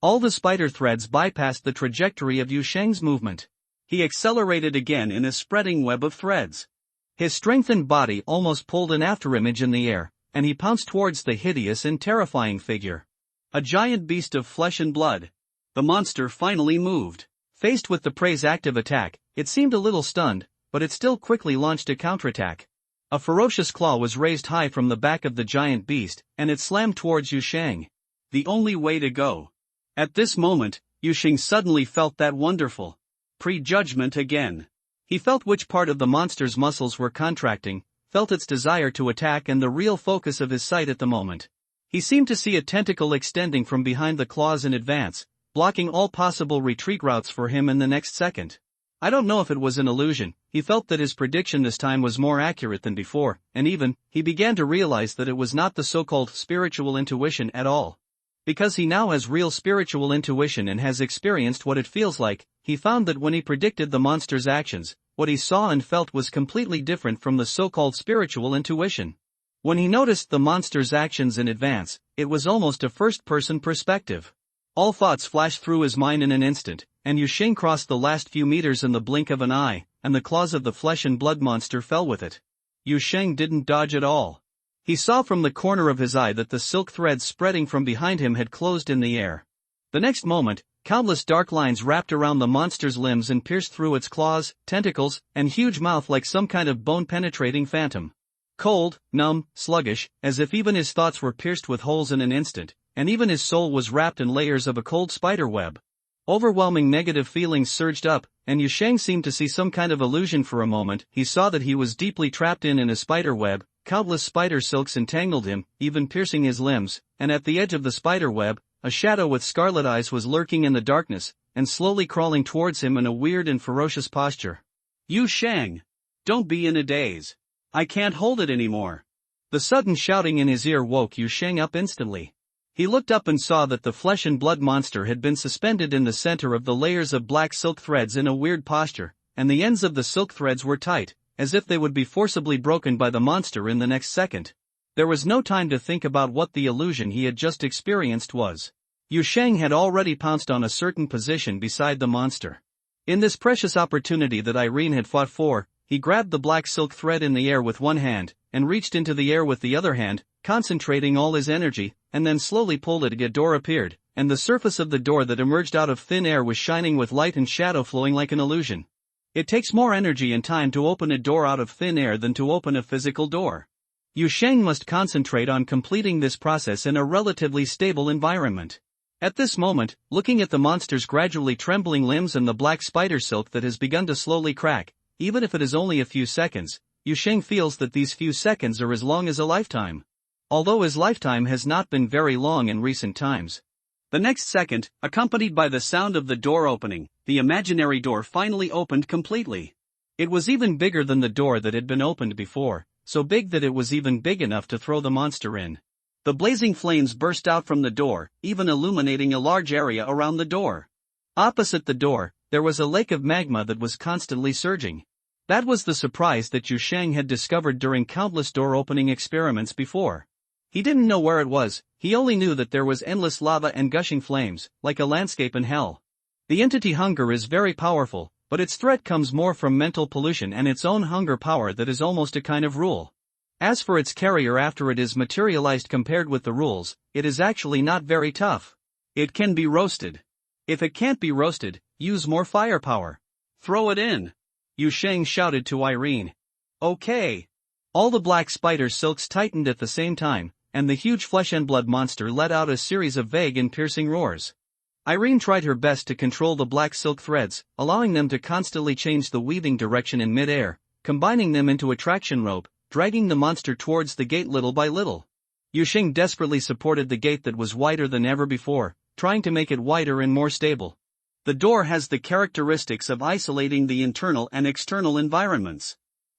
All the spider threads bypassed the trajectory of Yu Sheng's movement. He accelerated again in a spreading web of threads. His strengthened body almost pulled an afterimage in the air, and he pounced towards the hideous and terrifying figure. A giant beast of flesh and blood. The monster finally moved. Faced with the prey's active attack, it seemed a little stunned, but it still quickly launched a counterattack. A ferocious claw was raised high from the back of the giant beast, and it slammed towards Yu Sheng. The only way to go. At this moment, Yu Sheng suddenly felt that wonderful prejudgment again. He felt which part of the monster's muscles were contracting, felt its desire to attack and the real focus of his sight at the moment. He seemed to see a tentacle extending from behind the claws in advance, blocking all possible retreat routes for him in the next second. I don't know if it was an illusion, he felt that his prediction this time was more accurate than before, and even, he began to realize that it was not the so-called spiritual intuition at all. Because he now has real spiritual intuition and has experienced what it feels like, he found that when he predicted the monster's actions, what he saw and felt was completely different from the so-called spiritual intuition. When he noticed the monster's actions in advance, it was almost a first-person perspective. All thoughts flashed through his mind in an instant, and Yusheng crossed the last few meters in the blink of an eye, and the claws of the flesh and blood monster fell with it. Yusheng didn't dodge at all. He saw from the corner of his eye that the silk threads spreading from behind him had closed in the air. The next moment, countless dark lines wrapped around the monster's limbs and pierced through its claws, tentacles, and huge mouth like some kind of bone-penetrating phantom. Cold, numb, sluggish, as if even his thoughts were pierced with holes in an instant, and even his soul was wrapped in layers of a cold spider web. Overwhelming negative feelings surged up, and Yusheng seemed to see some kind of illusion for a moment. He saw that he was deeply trapped in a spider web, countless spider silks entangled him, even piercing his limbs, and at the edge of the spider web, a shadow with scarlet eyes was lurking in the darkness, and slowly crawling towards him in a weird and ferocious posture. Yusheng! Don't be in a daze. I can't hold it anymore. The sudden shouting in his ear woke Yusheng up instantly. He looked up and saw that the flesh and blood monster had been suspended in the center of the layers of black silk threads in a weird posture, and the ends of the silk threads were tight, as if they would be forcibly broken by the monster in the next second. There was no time to think about what the illusion he had just experienced was. Yusheng had already pounced on a certain position beside the monster. In this precious opportunity that Irene had fought for, he grabbed the black silk thread in the air with one hand, and reached into the air with the other hand, concentrating all his energy, and then slowly pulled it. A door appeared, and the surface of the door that emerged out of thin air was shining with light and shadow flowing like an illusion. It takes more energy and time to open a door out of thin air than to open a physical door. Yusheng must concentrate on completing this process in a relatively stable environment. At this moment, looking at the monster's gradually trembling limbs and the black spider silk that has begun to slowly crack, even if it is only a few seconds, Yusheng feels that these few seconds are as long as a lifetime. Although his lifetime has not been very long in recent times. The next second, accompanied by the sound of the door opening, the imaginary door finally opened completely. It was even bigger than the door that had been opened before, so big that it was even big enough to throw the monster in. The blazing flames burst out from the door, even illuminating a large area around the door. Opposite the door, there was a lake of magma that was constantly surging. That was the surprise that Yusheng had discovered during countless door-opening experiments before. He didn't know where it was, he only knew that there was endless lava and gushing flames, like a landscape in hell. The entity hunger is very powerful, but its threat comes more from mental pollution and its own hunger power that is almost a kind of rule. As for its carrier after it is materialized compared with the rules, it is actually not very tough. It can be roasted. If it can't be roasted, use more firepower. Throw it in. Yusheng shouted to Irene. Okay. All the black spider silks tightened at the same time, and the huge flesh and blood monster let out a series of vague and piercing roars. Irene tried her best to control the black silk threads, allowing them to constantly change the weaving direction in mid-air, combining them into a traction rope, dragging the monster towards the gate little by little. Yusheng desperately supported the gate that was wider than ever before, trying to make it wider and more stable. The door has the characteristics of isolating the internal and external environments.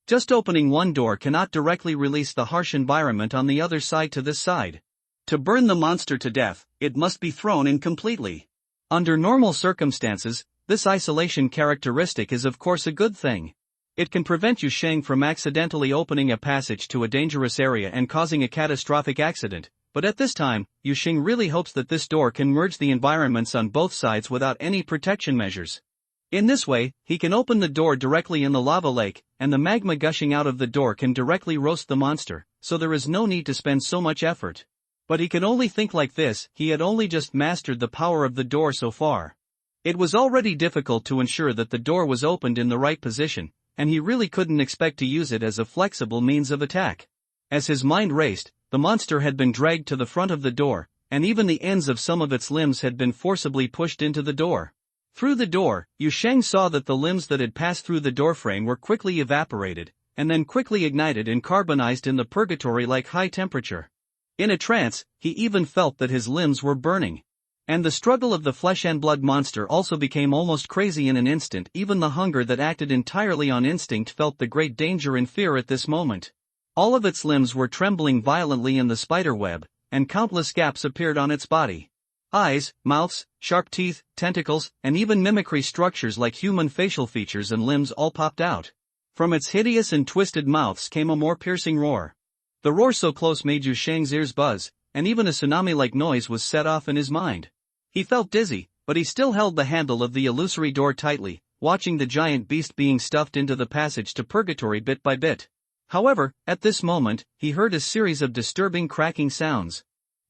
Just opening one door cannot directly release the harsh environment on the other side to this side. To burn the monster to death, it must be thrown in completely. Under normal circumstances, this isolation characteristic is of course a good thing. It can prevent Yusheng from accidentally opening a passage to a dangerous area and causing a catastrophic accident, but at this time, Yusheng really hopes that this door can merge the environments on both sides without any protection measures. In this way, he can open the door directly in the lava lake, and the magma gushing out of the door can directly roast the monster, so there is no need to spend so much effort. But he can only think like this, he had only just mastered the power of the door so far. It was already difficult to ensure that the door was opened in the right position, and he really couldn't expect to use it as a flexible means of attack. As his mind raced, the monster had been dragged to the front of the door, and even the ends of some of its limbs had been forcibly pushed into the door. Through the door, Yusheng saw that the limbs that had passed through the doorframe were quickly evaporated, and then quickly ignited and carbonized in the purgatory like high temperature. In a trance, he even felt that his limbs were burning. And the struggle of the flesh and blood monster also became almost crazy in an instant. Even the hunger that acted entirely on instinct felt the great danger and fear at this moment. All of its limbs were trembling violently in the spider web, and countless gaps appeared on its body. Eyes, mouths, sharp teeth, tentacles, and even mimicry structures like human facial features and limbs all popped out. From its hideous and twisted mouths came a more piercing roar. The roar so close made Yu Shang's ears buzz, and even a tsunami-like noise was set off in his mind. He felt dizzy, but he still held the handle of the illusory door tightly, watching the giant beast being stuffed into the passage to purgatory bit by bit. However, at this moment, he heard a series of disturbing cracking sounds.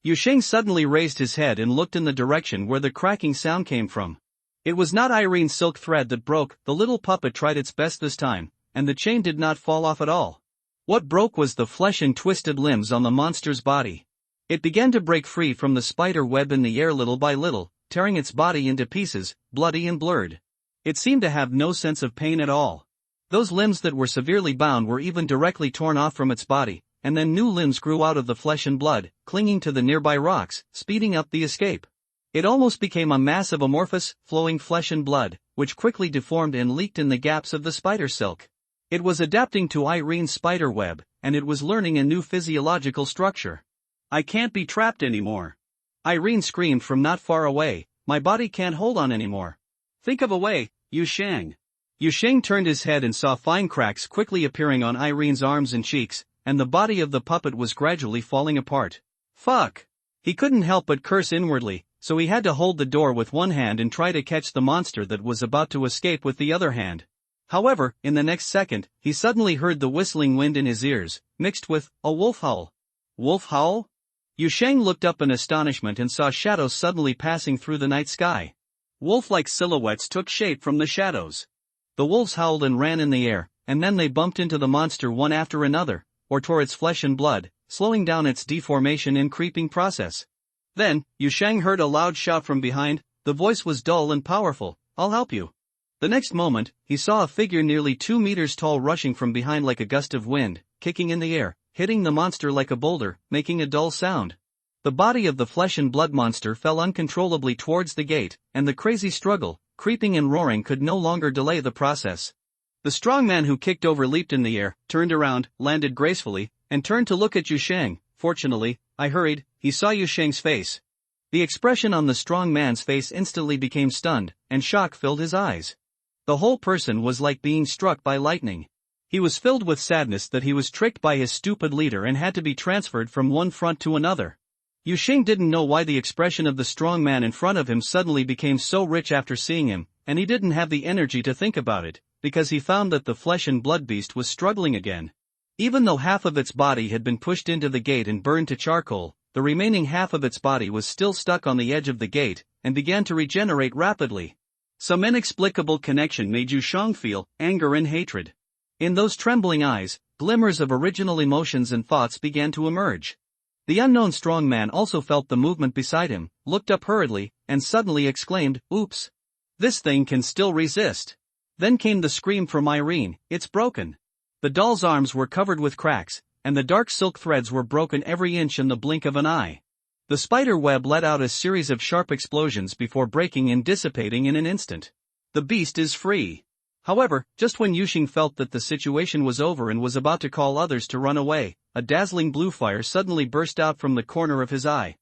Yu Shang suddenly raised his head and looked in the direction where the cracking sound came from. It was not Irene's silk thread that broke. The little puppet tried its best this time, and the chain did not fall off at all. What broke was the flesh and twisted limbs on the monster's body. It began to break free from the spider web in the air little by little, tearing its body into pieces, bloody and blurred. It seemed to have no sense of pain at all. Those limbs that were severely bound were even directly torn off from its body, and then new limbs grew out of the flesh and blood, clinging to the nearby rocks, speeding up the escape. It almost became a mass of amorphous, flowing flesh and blood, which quickly deformed and leaked in the gaps of the spider silk. It was adapting to Irene's spider web, and it was learning a new physiological structure. "I can't be trapped anymore." Irene screamed from not far away, "My body can't hold on anymore. Think of a way, Yu Shang." Yu Shang turned his head and saw fine cracks quickly appearing on Irene's arms and cheeks, and the body of the puppet was gradually falling apart. Fuck! He couldn't help but curse inwardly, so he had to hold the door with one hand and try to catch the monster that was about to escape with the other hand. However, in the next second, he suddenly heard the whistling wind in his ears, mixed with a wolf howl. Wolf howl? Yu Shang looked up in astonishment and saw shadows suddenly passing through the night sky. Wolf-like silhouettes took shape from the shadows. The wolves howled and ran in the air, and then they bumped into the monster one after another, or tore its flesh and blood, slowing down its deformation and creeping process. Then, Yu Shang heard a loud shout from behind. The voice was dull and powerful. "I'll help you." The next moment, he saw a figure nearly 2 meters tall rushing from behind like a gust of wind, kicking in the air, hitting the monster like a boulder, making a dull sound. The body of the flesh and blood monster fell uncontrollably towards the gate, and the crazy struggle, creeping and roaring could no longer delay the process. The strong man who kicked over leaped in the air, turned around, landed gracefully, and turned to look at Yu Shang. Fortunately, I hurried, he saw Yu Shang's face. The expression on the strong man's face instantly became stunned, and shock filled his eyes. The whole person was like being struck by lightning. He was filled with sadness that he was tricked by his stupid leader and had to be transferred from one front to another. Yu Shang didn't know why the expression of the strong man in front of him suddenly became so rich after seeing him, and he didn't have the energy to think about it, because he found that the flesh and blood beast was struggling again. Even though half of its body had been pushed into the gate and burned to charcoal, the remaining half of its body was still stuck on the edge of the gate, and began to regenerate rapidly. Some inexplicable connection made Yu Shang feel anger and hatred. In those trembling eyes, glimmers of original emotions and thoughts began to emerge. The unknown strong man also felt the movement beside him, looked up hurriedly, and suddenly exclaimed, "Oops! This thing can still resist." Then came the scream from Irene, "It's broken." The doll's arms were covered with cracks, and the dark silk threads were broken every inch in the blink of an eye. The spider web let out a series of sharp explosions before breaking and dissipating in an instant. The beast is free. However, just when Yu Shang felt that the situation was over and was about to call others to run away, a dazzling blue fire suddenly burst out from the corner of his eye.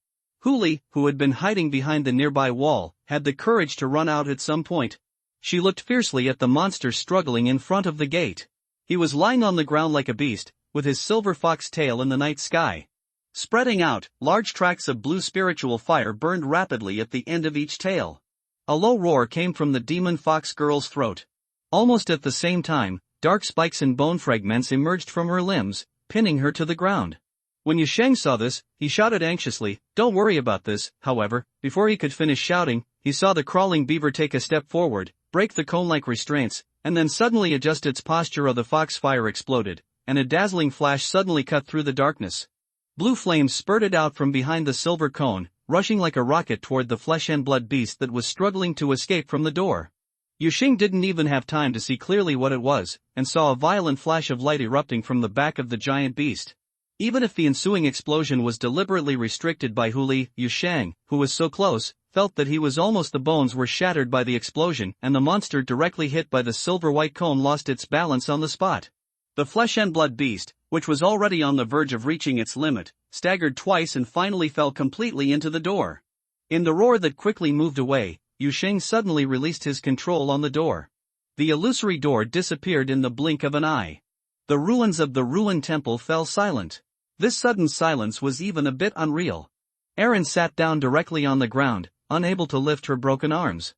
Huli, who had been hiding behind the nearby wall, had the courage to run out at some point. She looked fiercely at the monster struggling in front of the gate. He was lying on the ground like a beast, with his silver fox tail in the night sky. Spreading out, large tracts of blue spiritual fire burned rapidly at the end of each tail. A low roar came from the demon fox girl's throat. Almost at the same time, dark spikes and bone fragments emerged from her limbs, pinning her to the ground. When Yu Shang saw this, he shouted anxiously, "Don't worry about this." However, before he could finish shouting, he saw the crawling beaver take a step forward, break the cone-like restraints, and then suddenly adjust its posture. The fox fire exploded, and a dazzling flash suddenly cut through the darkness. Blue flames spurted out from behind the silver cone, rushing like a rocket toward the flesh and blood beast that was struggling to escape from the door. Yu Shang didn't even have time to see clearly what it was, and saw a violent flash of light erupting from the back of the giant beast. Even if the ensuing explosion was deliberately restricted by Huli, Yu Shang, who was so close, felt that he was almost the bones were shattered by the explosion and the monster directly hit by the silver-white cone lost its balance on the spot. The flesh and blood beast, which was already on the verge of reaching its limit, staggered twice and finally fell completely into the door. In the roar that quickly moved away, Yu Sheng suddenly released his control on the door. The illusory door disappeared in the blink of an eye. The ruins of the ruined temple fell silent. This sudden silence was even a bit unreal. Erin sat down directly on the ground, unable to lift her broken arms.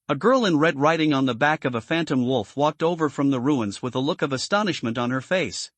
A girl in red riding on the back of a phantom wolf walked over from the ruins with a look of astonishment on her face.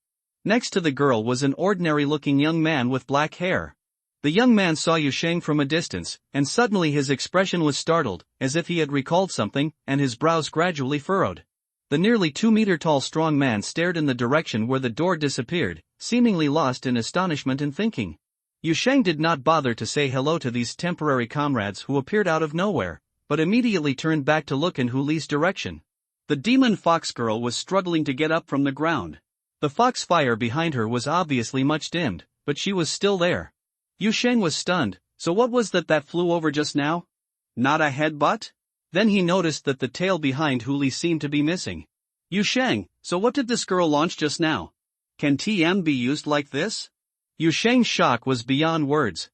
Next to the girl was an ordinary-looking young man with black hair. The young man saw Yu Sheng from a distance, and suddenly his expression was startled, as if he had recalled something, and his brows gradually furrowed. The nearly 2-meter-tall strong man stared in the direction where the door disappeared, seemingly lost in astonishment and thinking. Yu Sheng did not bother to say hello to these temporary comrades who appeared out of nowhere, but immediately turned back to look in Hu Li's direction. The demon fox girl was struggling to get up from the ground. The fox fire behind her was obviously much dimmed, but she was still there. Yu Sheng was stunned. So what was that flew over just now? Not a headbutt? Then he noticed that the tail behind Hu Li seemed to be missing. Yu Sheng, so what did this girl launch just now? Can TM be used like this? Yu Sheng's shock was beyond words.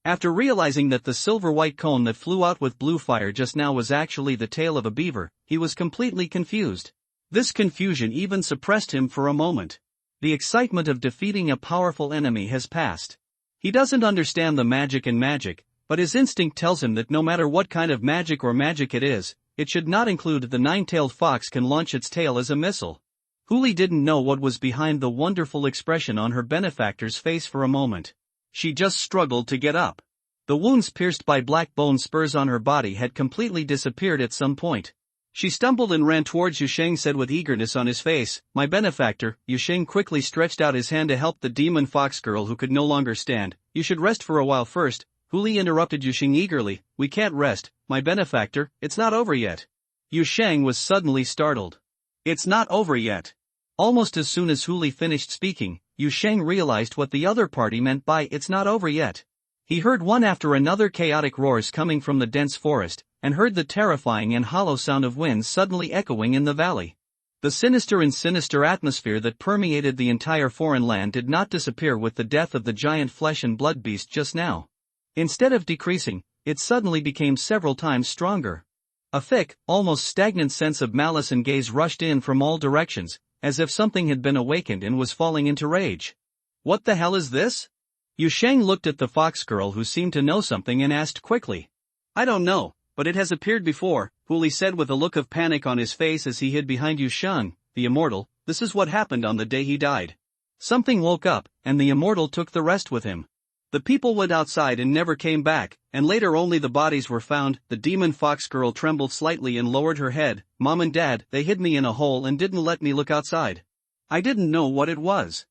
After realizing that the silver-white cone that flew out with blue fire just now was actually the tail of a beaver, he was completely confused. This confusion even suppressed him for a moment. The excitement of defeating a powerful enemy has passed. He doesn't understand the magic in magic, but his instinct tells him that no matter what kind of magic it is, it should not include the 9-tailed fox can launch its tail as a missile. Hu Li didn't know what was behind the wonderful expression on her benefactor's face for a moment. She just struggled to get up. The wounds pierced by black bone spurs on her body had completely disappeared at some point. She stumbled and ran towards Yu Sheng, said with eagerness on his face, "My benefactor." Yu Sheng quickly stretched out his hand to help the demon fox girl who could no longer stand. "You should rest for a while first." Hu Li interrupted Yu Sheng eagerly, "We can't rest, my benefactor, it's not over yet." Yu Sheng was suddenly startled. "It's not over yet." Almost as soon as Hu Li finished speaking, Yu Sheng realized what the other party meant by "it's not over yet." He heard one after another chaotic roars coming from the dense forest, and heard the terrifying and hollow sound of winds suddenly echoing in the valley. The sinister atmosphere that permeated the entire foreign land did not disappear with the death of the giant flesh and blood beast just now. Instead of decreasing, it suddenly became several times stronger. A thick, almost stagnant sense of malice and gaze rushed in from all directions, as if something had been awakened and was falling into rage. "What the hell is this?" Yu Sheng looked at the fox girl, who seemed to know something, and asked quickly. "I don't know, but it has appeared before," Hu Li said with a look of panic on his face as he hid behind Yu Sheng. "The Immortal, this is what happened on the day he died. Something woke up, and the Immortal took the rest with him. The people went outside and never came back, and later only the bodies were found." The demon fox girl trembled slightly and lowered her head. "Mom and Dad, they hid me in a hole and didn't let me look outside. I didn't know what it was.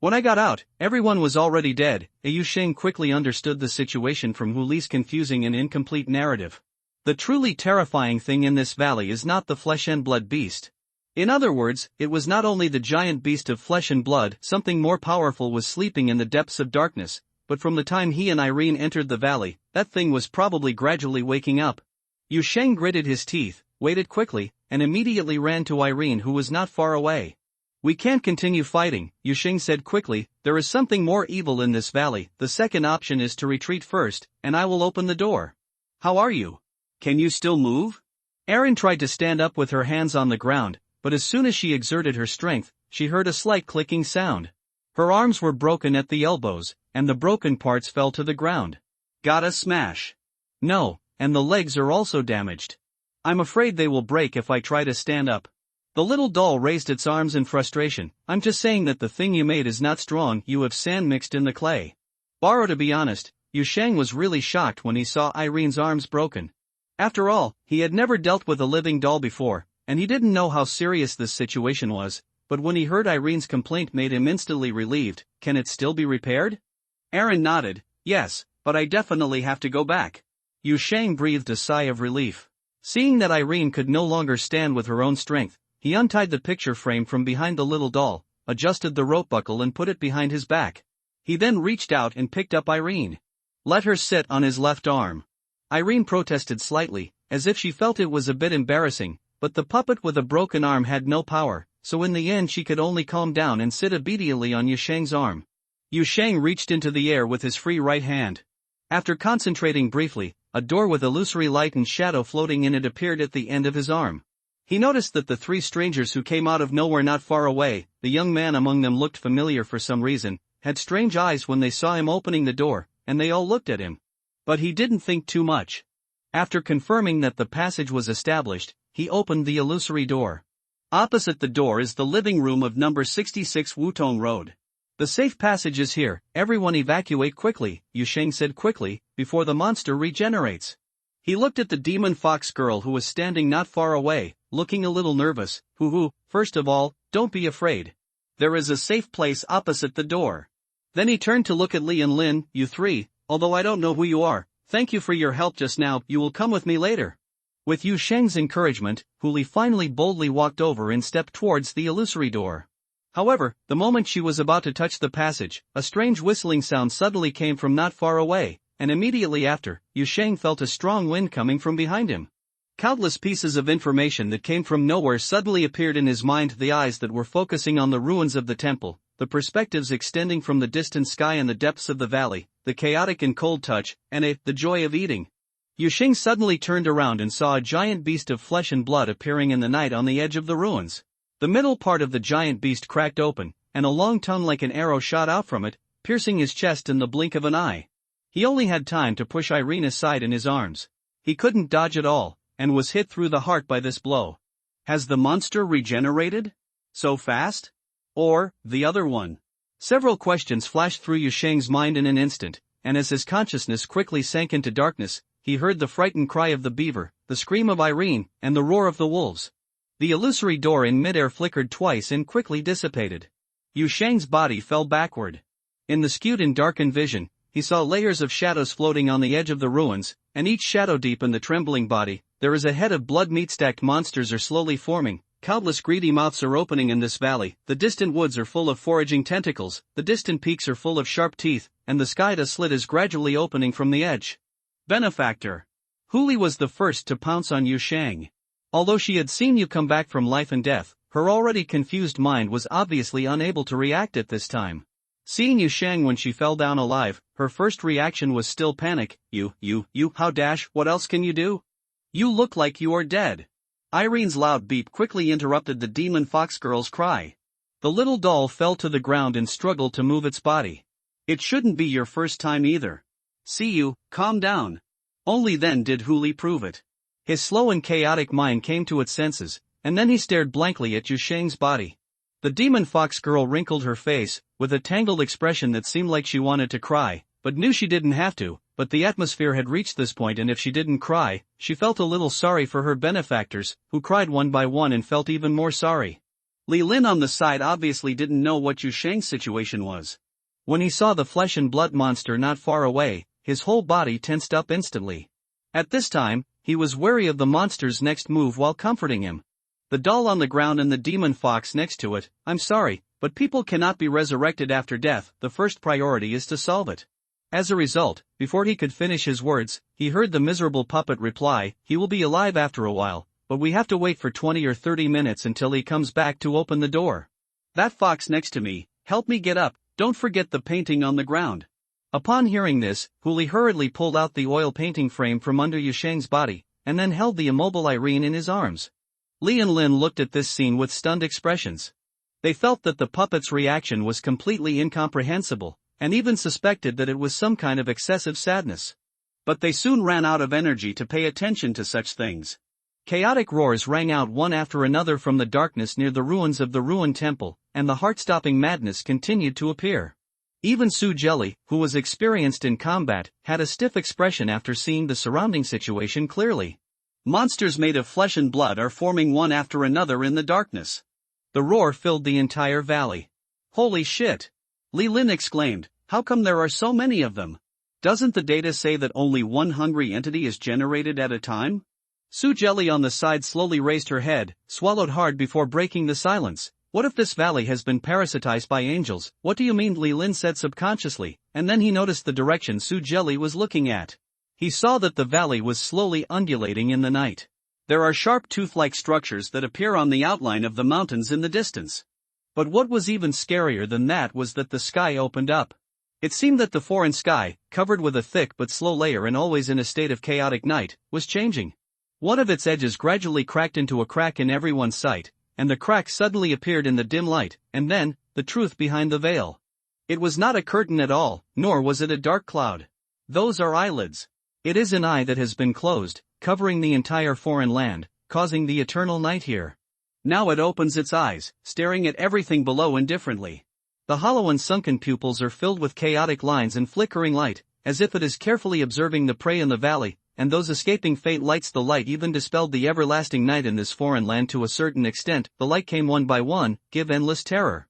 When I got out, everyone was already dead." Yu Sheng quickly understood the situation from Hu Li's confusing and incomplete narrative. The truly terrifying thing in this valley is not the flesh and blood beast. In other words, it was not only the giant beast of flesh and blood, something more powerful was sleeping in the depths of darkness, but from the time he and Irene entered the valley, that thing was probably gradually waking up. Yu Sheng gritted his teeth, waited quickly, and immediately ran to Irene, who was not far away. "We can't continue fighting," Yu Sheng said quickly. "There is something more evil in this valley. The second option is to retreat first, and I will open the door." "How are you? Can you still move?" Erin tried to stand up with her hands on the ground, but as soon as she exerted her strength, she heard a slight clicking sound. Her arms were broken at the elbows, and the broken parts fell to the ground. "Got a smash?" "No, and the legs are also damaged. I'm afraid they will break if I try to stand up." The little doll raised its arms in frustration. "I'm just saying that the thing you made is not strong. You have sand mixed in the clay." To be honest, Yu Sheng was really shocked when he saw Irene's arms broken. After all, he had never dealt with a living doll before, and he didn't know how serious this situation was, but when he heard Irene's complaint made him instantly relieved. "Can it still be repaired?" Erin nodded. "Yes, but I definitely have to go back." Yu Sheng breathed a sigh of relief. Seeing that Irene could no longer stand with her own strength, he untied the picture frame from behind the little doll, adjusted the rope buckle and put it behind his back. He then reached out and picked up Irene. Let her sit on his left arm. Irene protested slightly, as if she felt it was a bit embarrassing, but the puppet with a broken arm had no power, so in the end she could only calm down and sit obediently on Yusheng's arm. Yusheng reached into the air with his free right hand. After concentrating briefly, a door with illusory light and shadow floating in it appeared at the end of his arm. He noticed that the three strangers who came out of nowhere not far away, the young man among them looked familiar for some reason, had strange eyes when they saw him opening the door, and they all looked at him. But he didn't think too much. After confirming that the passage was established, he opened the illusory door. Opposite the door is the living room of number 66 Wutong Road. The safe passage is here, everyone evacuate quickly, Yusheng said quickly, before the monster regenerates. He looked at the demon fox girl who was standing not far away, looking a little nervous. First of all, don't be afraid. There is a safe place opposite the door. Then he turned to look at Li and Lin. You three, although I don't know who you are, thank you for your help just now, you will come with me later. With Yusheng's encouragement, Li finally boldly walked over and stepped towards the illusory door. However, the moment she was about to touch the passage, a strange whistling sound suddenly came from not far away, and immediately after, Yusheng felt a strong wind coming from behind him. Countless pieces of information that came from nowhere suddenly appeared in his mind, the eyes that were focusing on the ruins of the temple, the perspectives extending from the distant sky and the depths of the valley, the chaotic and cold touch, and the joy of eating. Yusheng suddenly turned around and saw a giant beast of flesh and blood appearing in the night on the edge of the ruins. The middle part of the giant beast cracked open, and a long tongue like an arrow shot out from it, piercing his chest in the blink of an eye. He only had time to push Irene aside in his arms. He couldn't dodge at all, and was hit through the heart by this blow. Has the monster regenerated? So fast? Or, the other one? Several questions flashed through Yusheng's mind in an instant, and as his consciousness quickly sank into darkness, he heard the frightened cry of the beaver, the scream of Irene, and the roar of the wolves. The illusory door in midair flickered twice and quickly dissipated. Yusheng's body fell backward. In the skewed and darkened vision, he saw layers of shadows floating on the edge of the ruins, and each shadow deep in the trembling body. There is a head of blood meat-stacked monsters are slowly forming, countless greedy mouths are opening in this valley, the distant woods are full of foraging tentacles, the distant peaks are full of sharp teeth, and the sky to slit is gradually opening from the edge. Benefactor. Li was the first to pounce on Yusheng. Although she had seen you come back from life and death, her already confused mind was obviously unable to react at this time. Seeing Yusheng when she fell down alive, her first reaction was still panic. You, how dash, what else can you do? You look like you are dead. Irene's loud beep quickly interrupted the demon fox girl's cry. The little doll fell to the ground and struggled to move its body. It shouldn't be your first time either. See you, calm down. Only then did Li prove it. His slow and chaotic mind came to its senses, and then he stared blankly at Yusheng's body. The demon fox girl wrinkled her face, with a tangled expression that seemed like she wanted to cry, but knew she didn't have to. But the atmosphere had reached this point, and if she didn't cry, she felt a little sorry for her benefactors, who cried one by one and felt even more sorry. Li Lin on the side obviously didn't know what Yusheng's situation was. When he saw the flesh and blood monster not far away, his whole body tensed up instantly. At this time, he was wary of the monster's next move while comforting him. The doll on the ground and the demon fox next to it. I'm sorry, but people cannot be resurrected after death. The first priority is to solve it. As a result, before he could finish his words, he heard the miserable puppet reply, he will be alive after a while, but we have to wait for 20 or 30 minutes until he comes back to open the door. That fox next to me, help me get up, don't forget the painting on the ground. Upon hearing this, Li hurriedly pulled out the oil painting frame from under Yusheng's body, and then held the immobile Irene in his arms. Li and Lin looked at this scene with stunned expressions. They felt that the puppet's reaction was completely incomprehensible, and even suspected that it was some kind of excessive sadness. But they soon ran out of energy to pay attention to such things. Chaotic roars rang out one after another from the darkness near the ruins of the ruined temple, and the heart-stopping madness continued to appear. Even Su Jelly, who was experienced in combat, had a stiff expression after seeing the surrounding situation clearly. Monsters made of flesh and blood are forming one after another in the darkness. The roar filled the entire valley. Holy shit! Li Lin exclaimed, how come there are so many of them? Doesn't the data say that only one hungry entity is generated at a time? Su Jelly on the side slowly raised her head, swallowed hard before breaking the silence. What if this valley has been parasitized by angels? What do you mean? Li Lin said subconsciously, and then he noticed the direction Su Jelly was looking at. He saw that the valley was slowly undulating in the night. There are sharp tooth-like structures that appear on the outline of the mountains in the distance. But what was even scarier than that was that the sky opened up. It seemed that the foreign sky, covered with a thick but slow layer and always in a state of chaotic night, was changing. One of its edges gradually cracked into a crack in everyone's sight, and the crack suddenly appeared in the dim light, and then, the truth behind the veil. It was not a curtain at all, nor was it a dark cloud. Those are eyelids. It is an eye that has been closed, covering the entire foreign land, causing the eternal night here. Now it opens its eyes, staring at everything below indifferently. The hollow and sunken pupils are filled with chaotic lines and flickering light, as if it is carefully observing the prey in the valley, and those escaping faint lights. The light even dispelled the everlasting night in this foreign land to a certain extent. The light came one by one, give endless terror.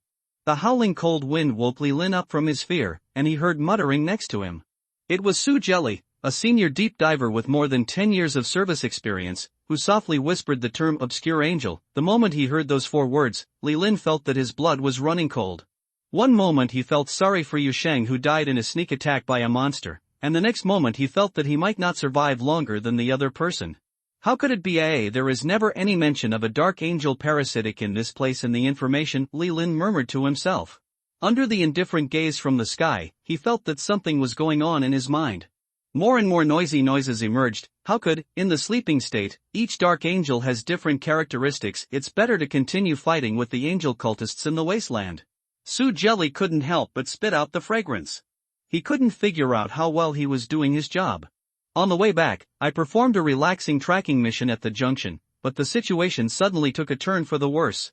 The howling cold wind woke Li Lin up from his fear, and he heard muttering next to him. It was Su Jelly, a senior deep diver with more than 10 years of service experience, who softly whispered the term obscure angel. The moment he heard those 4 words, Li Lin felt that his blood was running cold. One moment he felt sorry for Yu Sheng, who died in a sneak attack by a monster, and the next moment he felt that he might not survive longer than the other person. How could it be? There is never any mention of a dark angel parasitic in this place in the information, Li Lin murmured to himself. Under the indifferent gaze from the sky, he felt that something was going on in his mind. More and more noisy noises emerged. How could, in the sleeping state, each dark angel has different characteristics? It's better to continue fighting with the angel cultists in the wasteland. Su Jelly couldn't help but spit out the fragrance. He couldn't figure out how well he was doing his job. On the way back, I performed a relaxing tracking mission at the junction, but the situation suddenly took a turn for the worse.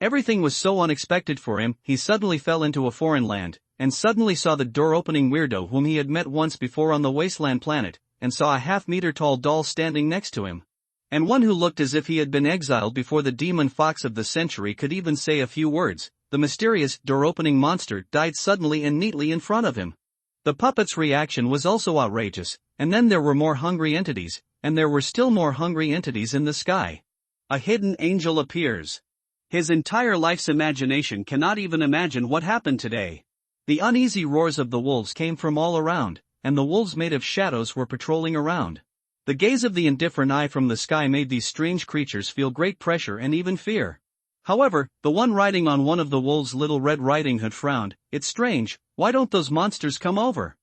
Everything was so unexpected for him. He suddenly fell into a foreign land, and suddenly saw the door-opening weirdo whom he had met once before on the wasteland planet, and saw a half-meter-tall doll standing next to him. And one who looked as if he had been exiled before the demon fox of the century could even say a few words. The mysterious, door-opening monster died suddenly and neatly in front of him. The puppet's reaction was also outrageous, and then there were more hungry entities, and there were still more hungry entities in the sky. A hidden angel appears. His entire life's imagination cannot even imagine what happened today. The uneasy roars of the wolves came from all around, and the wolves made of shadows were patrolling around. The gaze of the indifferent eye from the sky made these strange creatures feel great pressure and even fear. However, the one riding on one of the wolves' Little Red Riding Hood frowned. It's strange, why don't those monsters come over?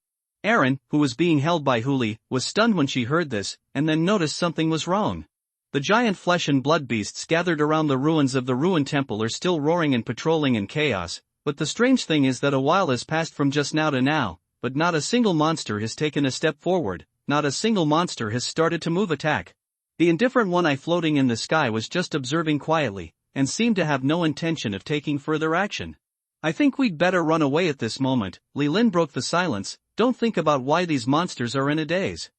Erin, who was being held by Huli, was stunned when she heard this, and then noticed something was wrong. The giant flesh and blood beasts gathered around the ruins of the ruined temple are still roaring and patrolling in chaos, but the strange thing is that a while has passed from just now to now, but not a single monster has taken a step forward, not a single monster has started to move attack. The indifferent one eye floating in the sky was just observing quietly, and seemed to have no intention of taking further action. I think we'd better run away at this moment. Li Lin broke the silence. Don't think about why these monsters are in a daze.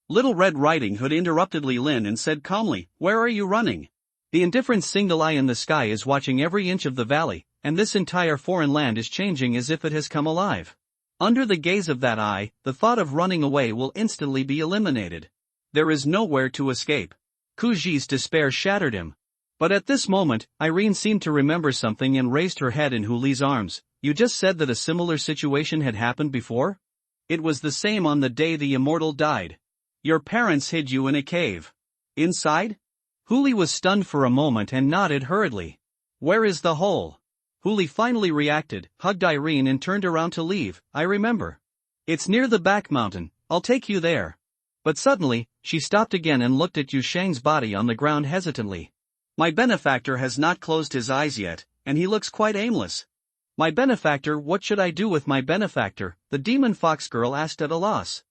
Little Red Riding Hood interrupted Li Lin and said calmly, where are you running? The indifferent single eye in the sky is watching every inch of the valley, and this entire foreign land is changing as if it has come alive. Under the gaze of that eye, the thought of running away will instantly be eliminated. There is nowhere to escape. Kuji's despair shattered him. But at this moment, Irene seemed to remember something and raised her head in Huli's arms. You just said that a similar situation had happened before? It was the same on the day the Immortal died. Your parents hid you in a cave. Inside? Huli was stunned for a moment and nodded hurriedly. Where is the hole? Huli finally reacted, hugged Irene and turned around to leave. I remember. It's near the back mountain, I'll take you there. But suddenly, she stopped again and looked at Yu Sheng's body on the ground hesitantly. My benefactor has not closed his eyes yet, and he looks quite aimless. My benefactor, what should I do with my benefactor? The demon fox girl asked at a loss.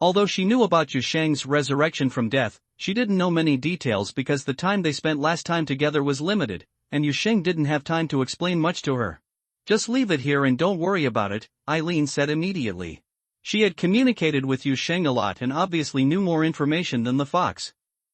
Although she knew about Yu Sheng's resurrection from death, she didn't know many details because the time they spent last time together was limited, and Yu Sheng didn't have time to explain much to her. Just leave it here and don't worry about it, Eileen said immediately. She had communicated with Yu Sheng a lot and obviously knew more information than the fox.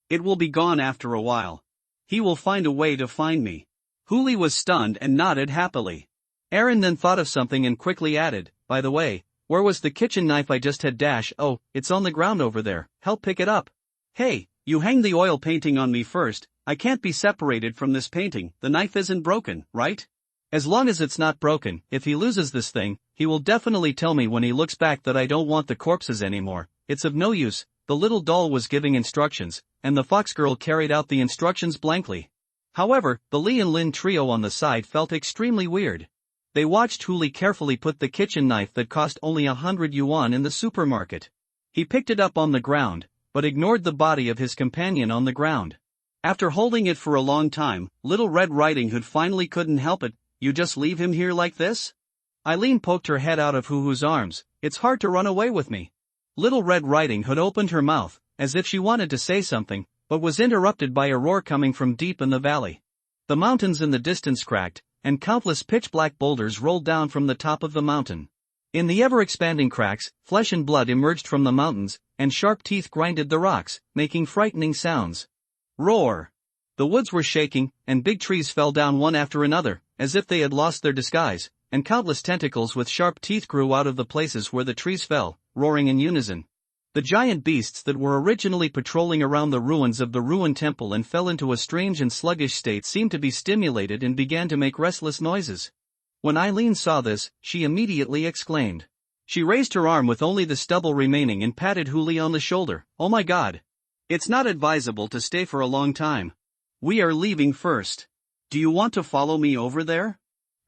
It will be gone after a while. He will find a way to find me. Huli was stunned and nodded happily. Erin then thought of something and quickly added, by the way, where was the kitchen knife I just had? Oh, it's on the ground over there, help pick it up. Hey, you hang the oil painting on me first, I can't be separated from this painting, the knife isn't broken, right? As long as it's not broken, if he loses this thing, he will definitely tell me when he looks back that I don't want the corpses anymore. It's of no use, the little doll was giving instructions, and the fox girl carried out the instructions blankly. However, the Li and Lin trio on the side felt extremely weird. They watched Huli carefully put the kitchen knife that cost only 100 yuan in the supermarket. He picked it up on the ground, but ignored the body of his companion on the ground. After holding it for a long time, Little Red Riding Hood finally couldn't help it. "You just leave him here like this?" Eileen poked her head out of Huhu's arms. "It's hard to run away with me." Little Red Riding Hood opened her mouth, as if she wanted to say something, but was interrupted by a roar coming from deep in the valley. The mountains in the distance cracked, and countless pitch-black boulders rolled down from the top of the mountain. In the ever-expanding cracks, flesh and blood emerged from the mountains, and sharp teeth grinded the rocks, making frightening sounds. Roar! The woods were shaking, and big trees fell down one after another, as if they had lost their disguise, and countless tentacles with sharp teeth grew out of the places where the trees fell, roaring in unison. The giant beasts that were originally patrolling around the ruins of the ruined temple and fell into a strange and sluggish state seemed to be stimulated and began to make restless noises. When Eileen saw this, she immediately exclaimed. She raised her arm with only the stubble remaining and patted Huli on the shoulder. "Oh my God! It's not advisable to stay for a long time. We are leaving first. Do you want to follow me over there?"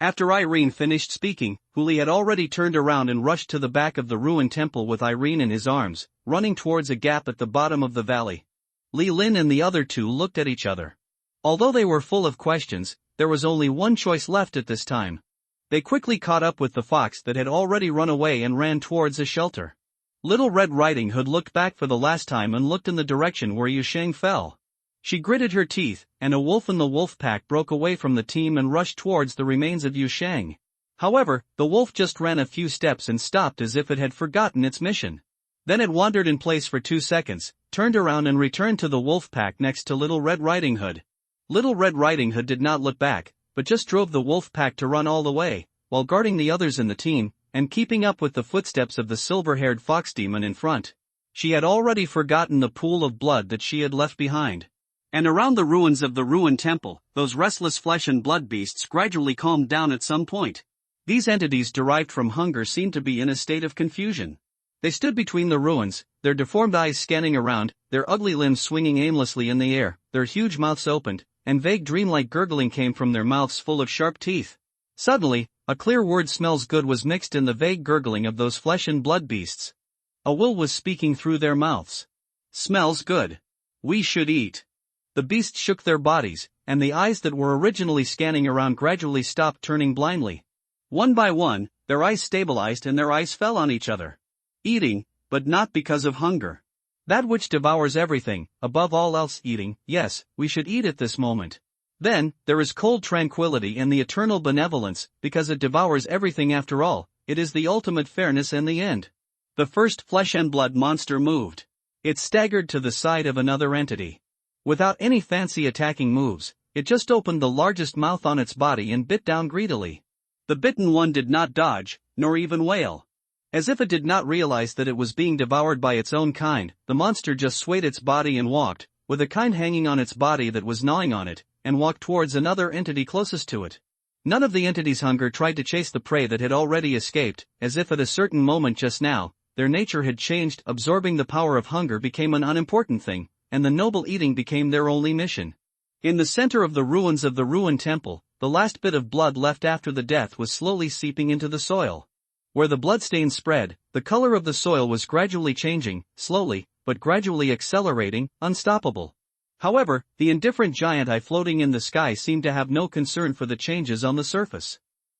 After Irene finished speaking, Huli had already turned around and rushed to the back of the ruined temple with Irene in his arms, running towards a gap at the bottom of the valley. Li Lin and the other two looked at each other. Although they were full of questions, there was only one choice left at this time. They quickly caught up with the fox that had already run away and ran towards a shelter. Little Red Riding Hood looked back for the last time and looked in the direction where Yusheng fell. She gritted her teeth, and a wolf in the wolf pack broke away from the team and rushed towards the remains of Yusheng. However, the wolf just ran a few steps and stopped as if it had forgotten its mission. Then it wandered in place for 2 seconds, turned around and returned to the wolf pack next to Little Red Riding Hood. Little Red Riding Hood did not look back, but just drove the wolf pack to run all the way, while guarding the others in the team, and keeping up with the footsteps of the silver-haired fox demon in front. She had already forgotten the pool of blood that she had left behind. And around the ruins of the ruined temple, those restless flesh and blood beasts gradually calmed down at some point. These entities derived from hunger seemed to be in a state of confusion. They stood between the ruins, their deformed eyes scanning around, their ugly limbs swinging aimlessly in the air, their huge mouths opened, and vague dreamlike gurgling came from their mouths full of sharp teeth. Suddenly, a clear word "smells good" was mixed in the vague gurgling of those flesh and blood beasts. A will was speaking through their mouths. "Smells good. We should eat." The beasts shook their bodies, and the eyes that were originally scanning around gradually stopped turning blindly. One by one, their eyes stabilized and their eyes fell on each other. Eating, but not because of hunger. That which devours everything, above all else eating, yes, we should eat at this moment. Then, there is cold tranquility and the eternal benevolence, because it devours everything after all, it is the ultimate fairness and the end. The first flesh and blood monster moved. It staggered to the side of another entity. Without any fancy attacking moves, it just opened the largest mouth on its body and bit down greedily. The bitten one did not dodge, nor even wail. As if it did not realize that it was being devoured by its own kind, the monster just swayed its body and walked, with a kind hanging on its body that was gnawing on it, and walked towards another entity closest to it. None of the entity's hunger tried to chase the prey that had already escaped, as if at a certain moment just now, their nature had changed. Absorbing the power of hunger became an unimportant thing, and the noble eating became their only mission. In the center of the ruins of the ruined temple, the last bit of blood left after the death was slowly seeping into the soil. Where the bloodstains spread, the color of the soil was gradually changing, slowly, but gradually accelerating, unstoppable. However, the indifferent giant eye floating in the sky seemed to have no concern for the changes on the surface.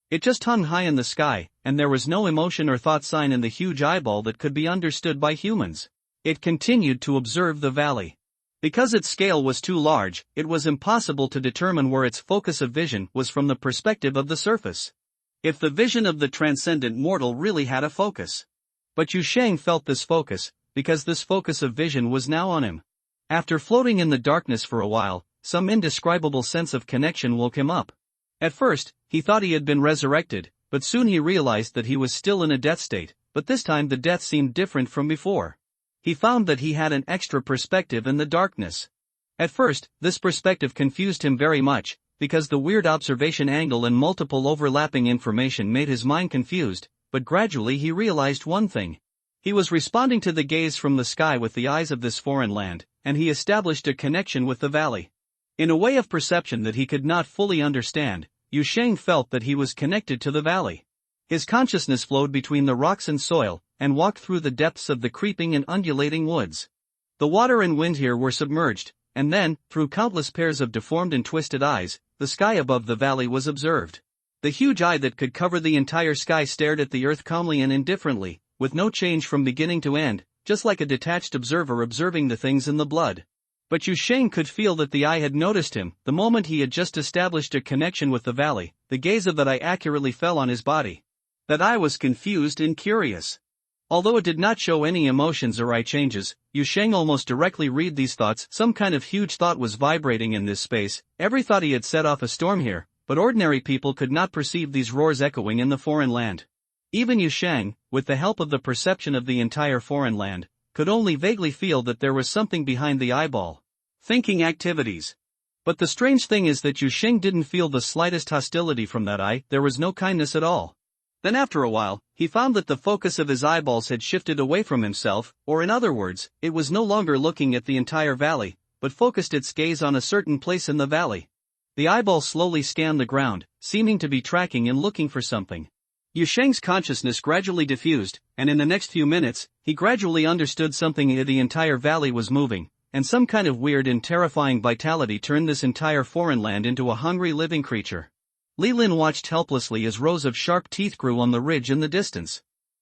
It just hung high in the sky, and there was no emotion or thought sign in the huge eyeball that could be understood by humans. It continued to observe the valley. Because its scale was too large, it was impossible to determine where its focus of vision was from the perspective of the surface. If the vision of the transcendent mortal really had a focus. But Yusheng felt this focus, because this focus of vision was now on him. After floating in the darkness for a while, some indescribable sense of connection woke him up. At first, he thought he had been resurrected, but soon he realized that he was still in a death state, but this time the death seemed different from before. He found that he had an extra perspective in the darkness. At first, this perspective confused him very much, because the weird observation angle and multiple overlapping information made his mind confused, but gradually he realized one thing. He was responding to the gaze from the sky with the eyes of this foreign land, and he established a connection with the valley. In a way of perception that he could not fully understand, Yu Sheng felt that he was connected to the valley. His consciousness flowed between the rocks and soil, and walked through the depths of the creeping and undulating woods. The water and wind here were submerged, and then, through countless pairs of deformed and twisted eyes, the sky above the valley was observed. The huge eye that could cover the entire sky stared at the earth calmly and indifferently, with no change from beginning to end, just like a detached observer observing the things in the blood. But Yu Sheng could feel that the eye had noticed him. The moment he had just established a connection with the valley, the gaze of that eye accurately fell on his body. That eye was confused and curious. Although it did not show any emotions or eye changes, Yu Sheng almost directly read these thoughts. Some kind of huge thought was vibrating in this space. Every thought he had set off a storm here, but ordinary people could not perceive these roars echoing in the foreign land. Even Yu Sheng, with the help of the perception of the entire foreign land, could only vaguely feel that there was something behind the eyeball. Thinking activities. But the strange thing is that Yu Sheng didn't feel the slightest hostility from that eye. There was no kindness at all. Then after a while, he found that the focus of his eyeballs had shifted away from himself, or in other words, it was no longer looking at the entire valley, but focused its gaze on a certain place in the valley. The eyeball slowly scanned the ground, seeming to be tracking and looking for something. Yu Sheng's consciousness gradually diffused, and in the next few minutes, he gradually understood something. The entire valley was moving, and some kind of weird and terrifying vitality turned this entire foreign land into a hungry living creature. Li Lin watched helplessly as rows of sharp teeth grew on the ridge in the distance.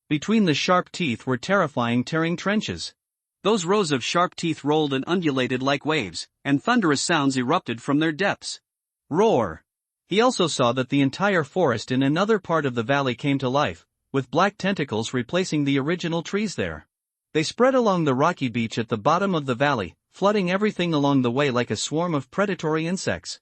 Between the sharp teeth were terrifying tearing trenches. Those rows of sharp teeth rolled and undulated like waves, and thunderous sounds erupted from their depths. Roar! He also saw that the entire forest in another part of the valley came to life, with black tentacles replacing the original trees there. They spread along the rocky beach at the bottom of the valley, flooding everything along the way like a swarm of predatory insects.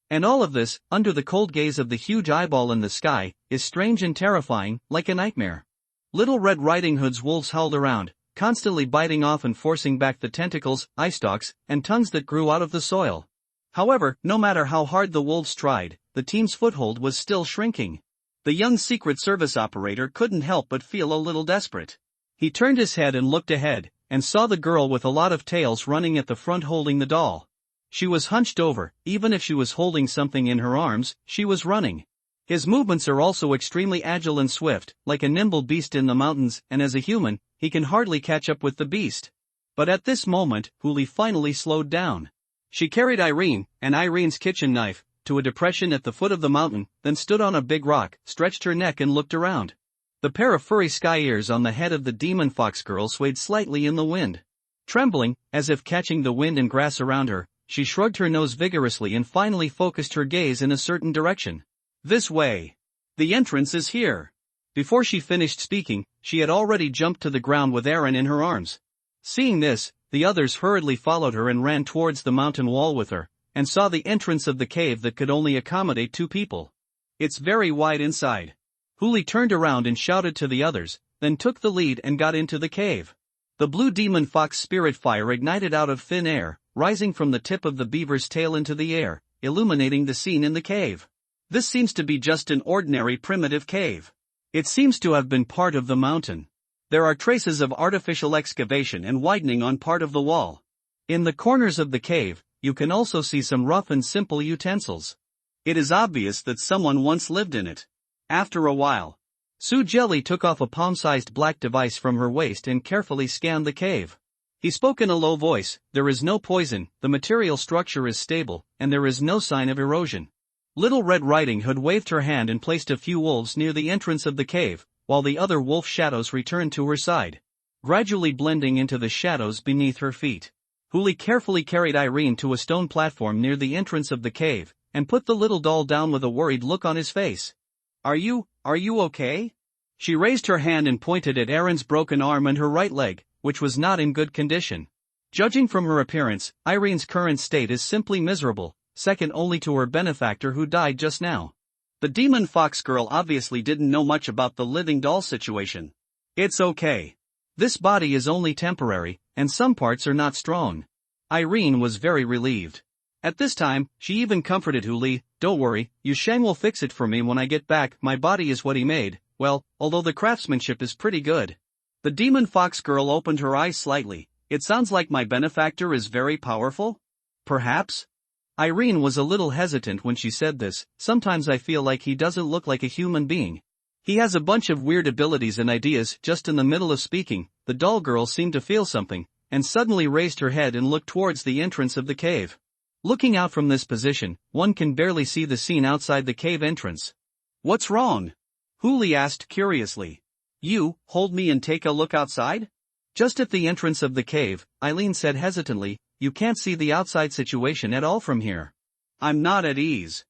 And all of this, under the cold gaze of the huge eyeball in the sky, is strange and terrifying, like a nightmare. Little Red Riding Hood's wolves howled around, constantly biting off and forcing back the tentacles, eye stalks, and tongues that grew out of the soil. However, no matter how hard the wolves tried, the team's foothold was still shrinking. The young Secret Service operator couldn't help but feel a little desperate. He turned his head and looked ahead, and saw the girl with a lot of tails running at the front holding the doll. She was hunched over. Even if she was holding something in her arms, she was running. His movements are also extremely agile and swift, like a nimble beast in the mountains, and as a human, he can hardly catch up with the beast. But at this moment, Huli finally slowed down. She carried Irene, and Irene's kitchen knife, to a depression at the foot of the mountain, then stood on a big rock, stretched her neck and looked around. The pair of furry sky ears on the head of the demon fox girl swayed slightly in the wind. Trembling, as if catching the wind and grass around her, she shrugged her nose vigorously and finally focused her gaze in a certain direction. This way. The entrance is here. Before she finished speaking, she had already jumped to the ground with Aaron in her arms. Seeing this, the others hurriedly followed her and ran towards the mountain wall with her, and saw the entrance of the cave that could only accommodate 2 people. It's very wide inside. Huli turned around and shouted to the others, then took the lead and got into the cave. The blue demon fox spirit fire ignited out of thin air, rising from the tip of the beaver's tail into the air, illuminating the scene in the cave. This seems to be just an ordinary primitive cave. It seems to have been part of the mountain. There are traces of artificial excavation and widening on part of the wall. In the corners of the cave, you can also see some rough and simple utensils. It is obvious that someone once lived in it. After a while, Su Jelly took off a palm-sized black device from her waist and carefully scanned the cave. He spoke in a low voice. There is no poison, the material structure is stable, and there is no sign of erosion. Little Red Riding Hood waved her hand and placed a few wolves near the entrance of the cave, while the other wolf shadows returned to her side, gradually blending into the shadows beneath her feet. Huli carefully carried Irene to a stone platform near the entrance of the cave, and put the little doll down with a worried look on his face. Are you okay? She raised her hand and pointed at Aaron's broken arm and her right leg, which was not in good condition. Judging from her appearance, Irene's current state is simply miserable, second only to her benefactor who died just now. The demon fox girl obviously didn't know much about the living doll situation. It's okay. This body is only temporary, and some parts are not strong. Irene was very relieved. At this time, she even comforted Huli. Don't worry, Yu Sheng will fix it for me when I get back. My body is what he made, well, although the craftsmanship is pretty good. The demon fox girl opened her eyes slightly. It sounds like my benefactor is very powerful? Perhaps? Irene was a little hesitant when she said this. Sometimes I feel like he doesn't look like a human being. He has a bunch of weird abilities and ideas. Just in the middle of speaking, the doll girl seemed to feel something, and suddenly raised her head and looked towards the entrance of the cave. Looking out from this position, one can barely see the scene outside the cave entrance. What's wrong? Huli asked curiously. You, hold me and take a look outside? Just at the entrance of the cave, Eileen said hesitantly, you can't see the outside situation at all from here. I'm not at ease.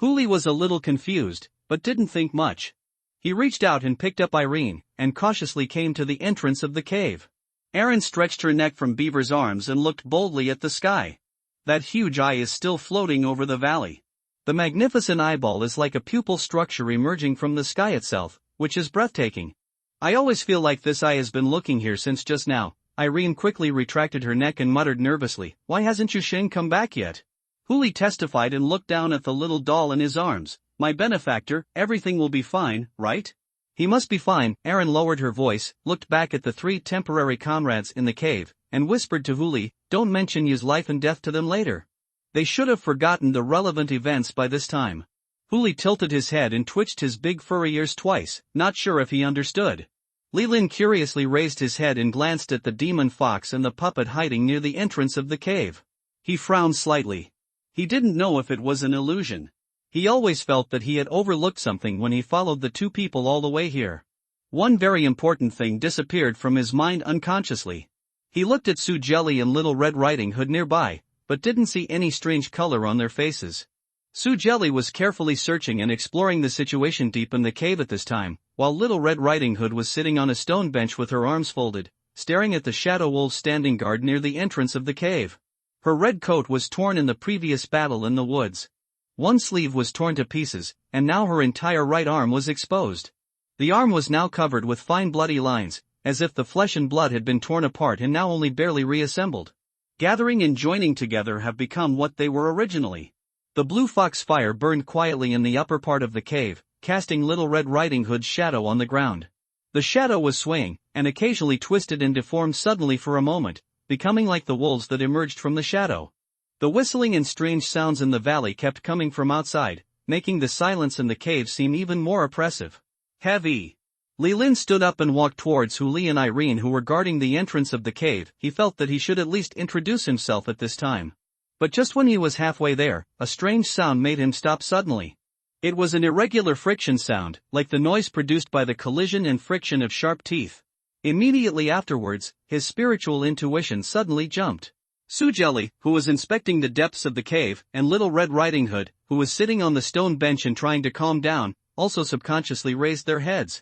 Huli was a little confused, but didn't think much. He reached out and picked up Irene, and cautiously came to the entrance of the cave. Erin stretched her neck from Beaver's arms and looked boldly at the sky. That huge eye is still floating over the valley. The magnificent eyeball is like a pupil structure emerging from the sky itself, which is breathtaking. I always feel like this eye has been looking here since just now. Irene quickly retracted her neck and muttered nervously, why hasn't Yusheng come back yet? Huli testified and looked down at the little doll in his arms. My benefactor, everything will be fine, right? He must be fine. Erin lowered her voice, looked back at the 3 temporary comrades in the cave, and whispered to Huli, don't mention Yu's life and death to them later. They should have forgotten the relevant events by this time. Huli tilted his head and twitched his big furry ears twice, not sure if he understood. Lilin curiously raised his head and glanced at the demon fox and the puppet hiding near the entrance of the cave. He frowned slightly. He didn't know if it was an illusion. He always felt that he had overlooked something when he followed the 2 people all the way here. One very important thing disappeared from his mind unconsciously. He looked at Sue Jelly and Little Red Riding Hood nearby, but didn't see any strange color on their faces. Sue Jelly was carefully searching and exploring the situation deep in the cave at this time, while Little Red Riding Hood was sitting on a stone bench with her arms folded, staring at the shadow wolves standing guard near the entrance of the cave. Her red coat was torn in the previous battle in the woods. One sleeve was torn to pieces, and now her entire right arm was exposed. The arm was now covered with fine bloody lines, as if the flesh and blood had been torn apart and now only barely reassembled. Gathering and joining together have become what they were originally. The blue fox fire burned quietly in the upper part of the cave, casting Little Red Riding Hood's shadow on the ground. The shadow was swaying, and occasionally twisted and deformed suddenly for a moment, becoming like the wolves that emerged from the shadow. The whistling and strange sounds in the valley kept coming from outside, making the silence in the cave seem even more oppressive. Heavy. Lilin stood up and walked towards Huli and Irene, who were guarding the entrance of the cave. He felt that he should at least introduce himself at this time. But just when he was halfway there, a strange sound made him stop suddenly. It was an irregular friction sound, like the noise produced by the collision and friction of sharp teeth. Immediately afterwards, his spiritual intuition suddenly jumped. Sue Jelly, who was inspecting the depths of the cave, and Little Red Riding Hood, who was sitting on the stone bench and trying to calm down, also subconsciously raised their heads.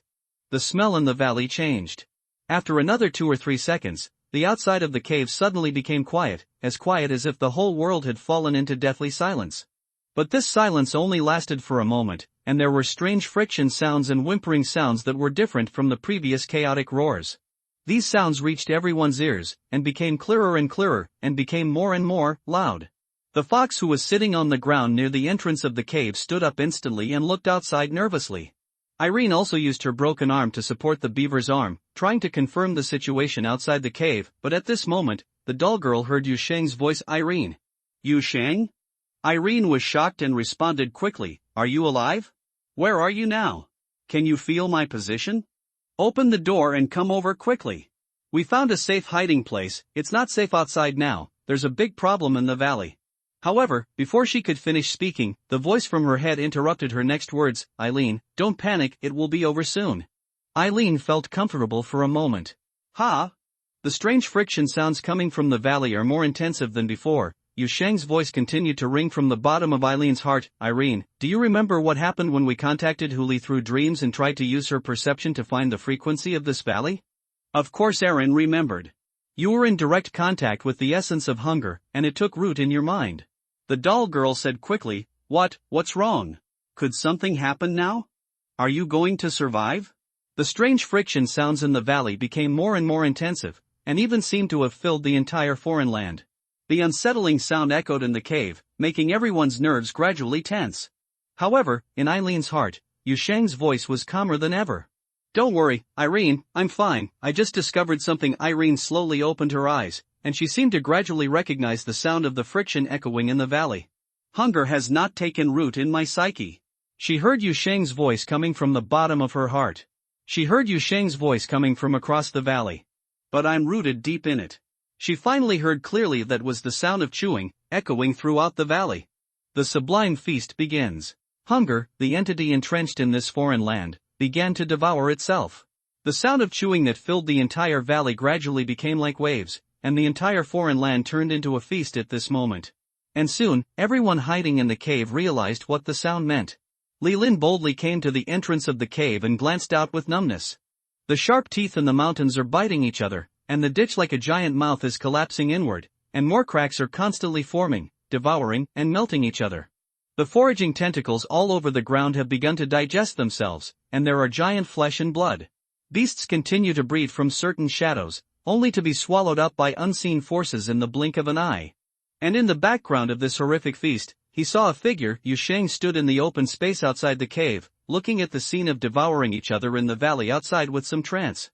The smell in the valley changed. After another 2 or 3 seconds, the outside of the cave suddenly became quiet as if the whole world had fallen into deathly silence. But this silence only lasted for a moment, and there were strange friction sounds and whimpering sounds that were different from the previous chaotic roars. These sounds reached everyone's ears, and became clearer and clearer, and became more and more loud. The fox who was sitting on the ground near the entrance of the cave stood up instantly and looked outside nervously. Irene also used her broken arm to support the beaver's arm, trying to confirm the situation outside the cave, but at this moment, the doll girl heard Yusheng's voice. Irene. Yusheng? Irene was shocked and responded quickly, are you alive? Where are you now? Can you feel my position? Open the door and come over quickly. We found a safe hiding place. It's not safe outside now. There's a big problem in the valley. However, before she could finish speaking, the voice from her head interrupted her next words. Eileen, don't panic, it will be over soon. Eileen felt comfortable for a moment. Ha! The strange friction sounds coming from the valley are more intensive than before. Yusheng's voice continued to ring from the bottom of Eileen's heart. Irene, do you remember what happened when we contacted Huli through dreams and tried to use her perception to find the frequency of this valley? Of course Erin remembered. You were in direct contact with the essence of hunger, and it took root in your mind. The doll girl said quickly, what's wrong? Could something happen now? Are you going to survive? The strange friction sounds in the valley became more and more intensive, and even seemed to have filled the entire foreign land. The unsettling sound echoed in the cave, making everyone's nerves gradually tense. However, in Eileen's heart, Yusheng's voice was calmer than ever. Don't worry, Irene, I'm fine, I just discovered something. Irene slowly opened her eyes, and she seemed to gradually recognize the sound of the friction echoing in the valley. Hunger has not taken root in my psyche. She heard Yu Sheng's voice coming from the bottom of her heart. She heard Yu Sheng's voice coming from across the valley. But I'm rooted deep in it. She finally heard clearly that was the sound of chewing, echoing throughout the valley. The sublime feast begins. Hunger, the entity entrenched in this foreign land, began to devour itself. The sound of chewing that filled the entire valley gradually became like waves, and the entire foreign land turned into a feast at this moment. And soon, everyone hiding in the cave realized what the sound meant. Li Lin boldly came to the entrance of the cave and glanced out with numbness. The sharp teeth in the mountains are biting each other, and the ditch like a giant mouth is collapsing inward, and more cracks are constantly forming, devouring, and melting each other. The foraging tentacles all over the ground have begun to digest themselves, and there are giant flesh and blood. Beasts continue to breed from certain shadows, only to be swallowed up by unseen forces in the blink of an eye. And in the background of this horrific feast, he saw a figure. Yu Sheng stood in the open space outside the cave, looking at the scene of devouring each other in the valley outside with some trance.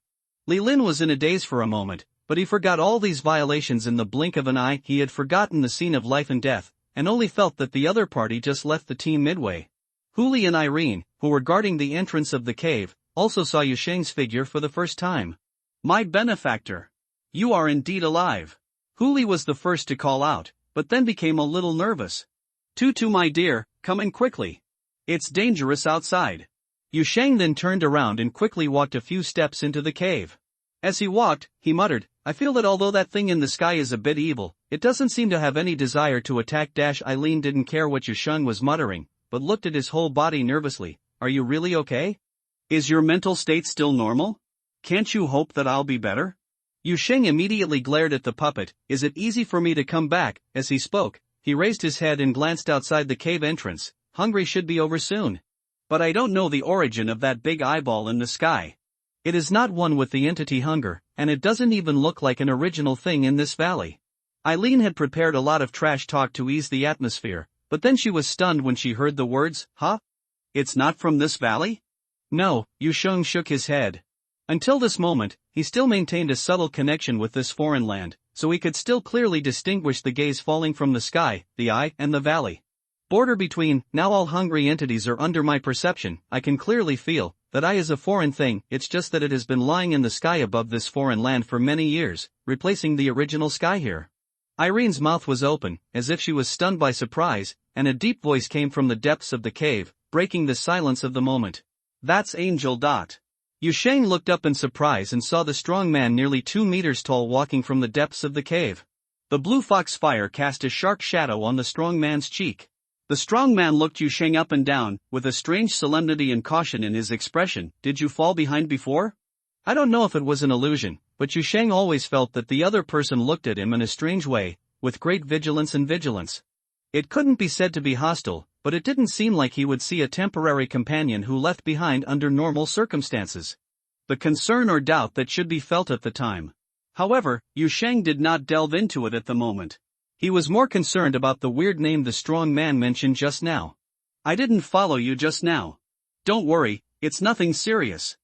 Li Lin was in a daze for a moment, but he forgot all these violations in the blink of an eye. He had forgotten the scene of life and death, and only felt that the other party just left the team midway. Huli and Irene, who were guarding the entrance of the cave, also saw Yu Sheng's figure for the first time. My benefactor! You are indeed alive! Huli was the first to call out, but then became a little nervous. Tutu, my dear, come in quickly. It's dangerous outside. Yu Sheng then turned around and quickly walked a few steps into the cave. As he walked, he muttered, I feel that although that thing in the sky is a bit evil, it doesn't seem to have any desire to attack. Eileen didn't care what Yu Sheng was muttering, but looked at his whole body nervously. Are you really okay? Is your mental state still normal? Can't you hope that I'll be better? Yu Sheng immediately glared at the puppet. Is it easy for me to come back? As he spoke, he raised his head and glanced outside the cave entrance. Hungry should be over soon. But I don't know the origin of that big eyeball in the sky. It is not one with the entity hunger, and it doesn't even look like an original thing in this valley. Eileen had prepared a lot of trash talk to ease the atmosphere, but then she was stunned when she heard the words, huh? It's not from this valley? No, Yu Sheng shook his head. Until this moment, he still maintained a subtle connection with this foreign land, so he could still clearly distinguish the gaze falling from the sky, the eye, and the valley. Border between, now all hungry entities are under my perception. I can clearly feel that I is a foreign thing. It's just that it has been lying in the sky above this foreign land for many years, replacing the original sky here. Irene's mouth was open, as if she was stunned by surprise, and a deep voice came from the depths of the cave, breaking the silence of the moment. That's Angel. Yu Sheng looked up in surprise and saw the strong man nearly 2 meters tall walking from the depths of the cave. The blue fox fire cast a sharp shadow on the strong man's cheek. The strong man looked Yu Sheng up and down, with a strange solemnity and caution in his expression. Did you fall behind before? I don't know if it was an illusion, but Yu Sheng always felt that the other person looked at him in a strange way, with great vigilance and vigilance. It couldn't be said to be hostile, but it didn't seem like he would see a temporary companion who left behind under normal circumstances. The concern or doubt that should be felt at the time. However, Yu Sheng did not delve into it at the moment. He was more concerned about the weird name the strong man mentioned just now. I didn't follow you just now. Don't worry, it's nothing serious.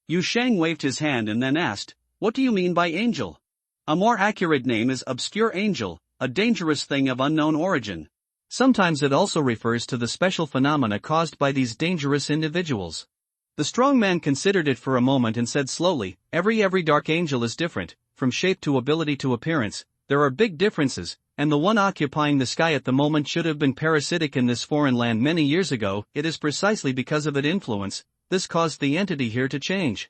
Yu Sheng waved his hand and then asked, what do you mean by angel? A more accurate name is obscure angel, a dangerous thing of unknown origin. Sometimes it also refers to the special phenomena caused by these dangerous individuals. The strong man considered it for a moment and said slowly, every dark angel is different, from shape to ability to appearance. There are big differences, and the one occupying the sky at the moment should have been parasitic in this foreign land many years ago. It is precisely because of its influence, this caused the entity here to change.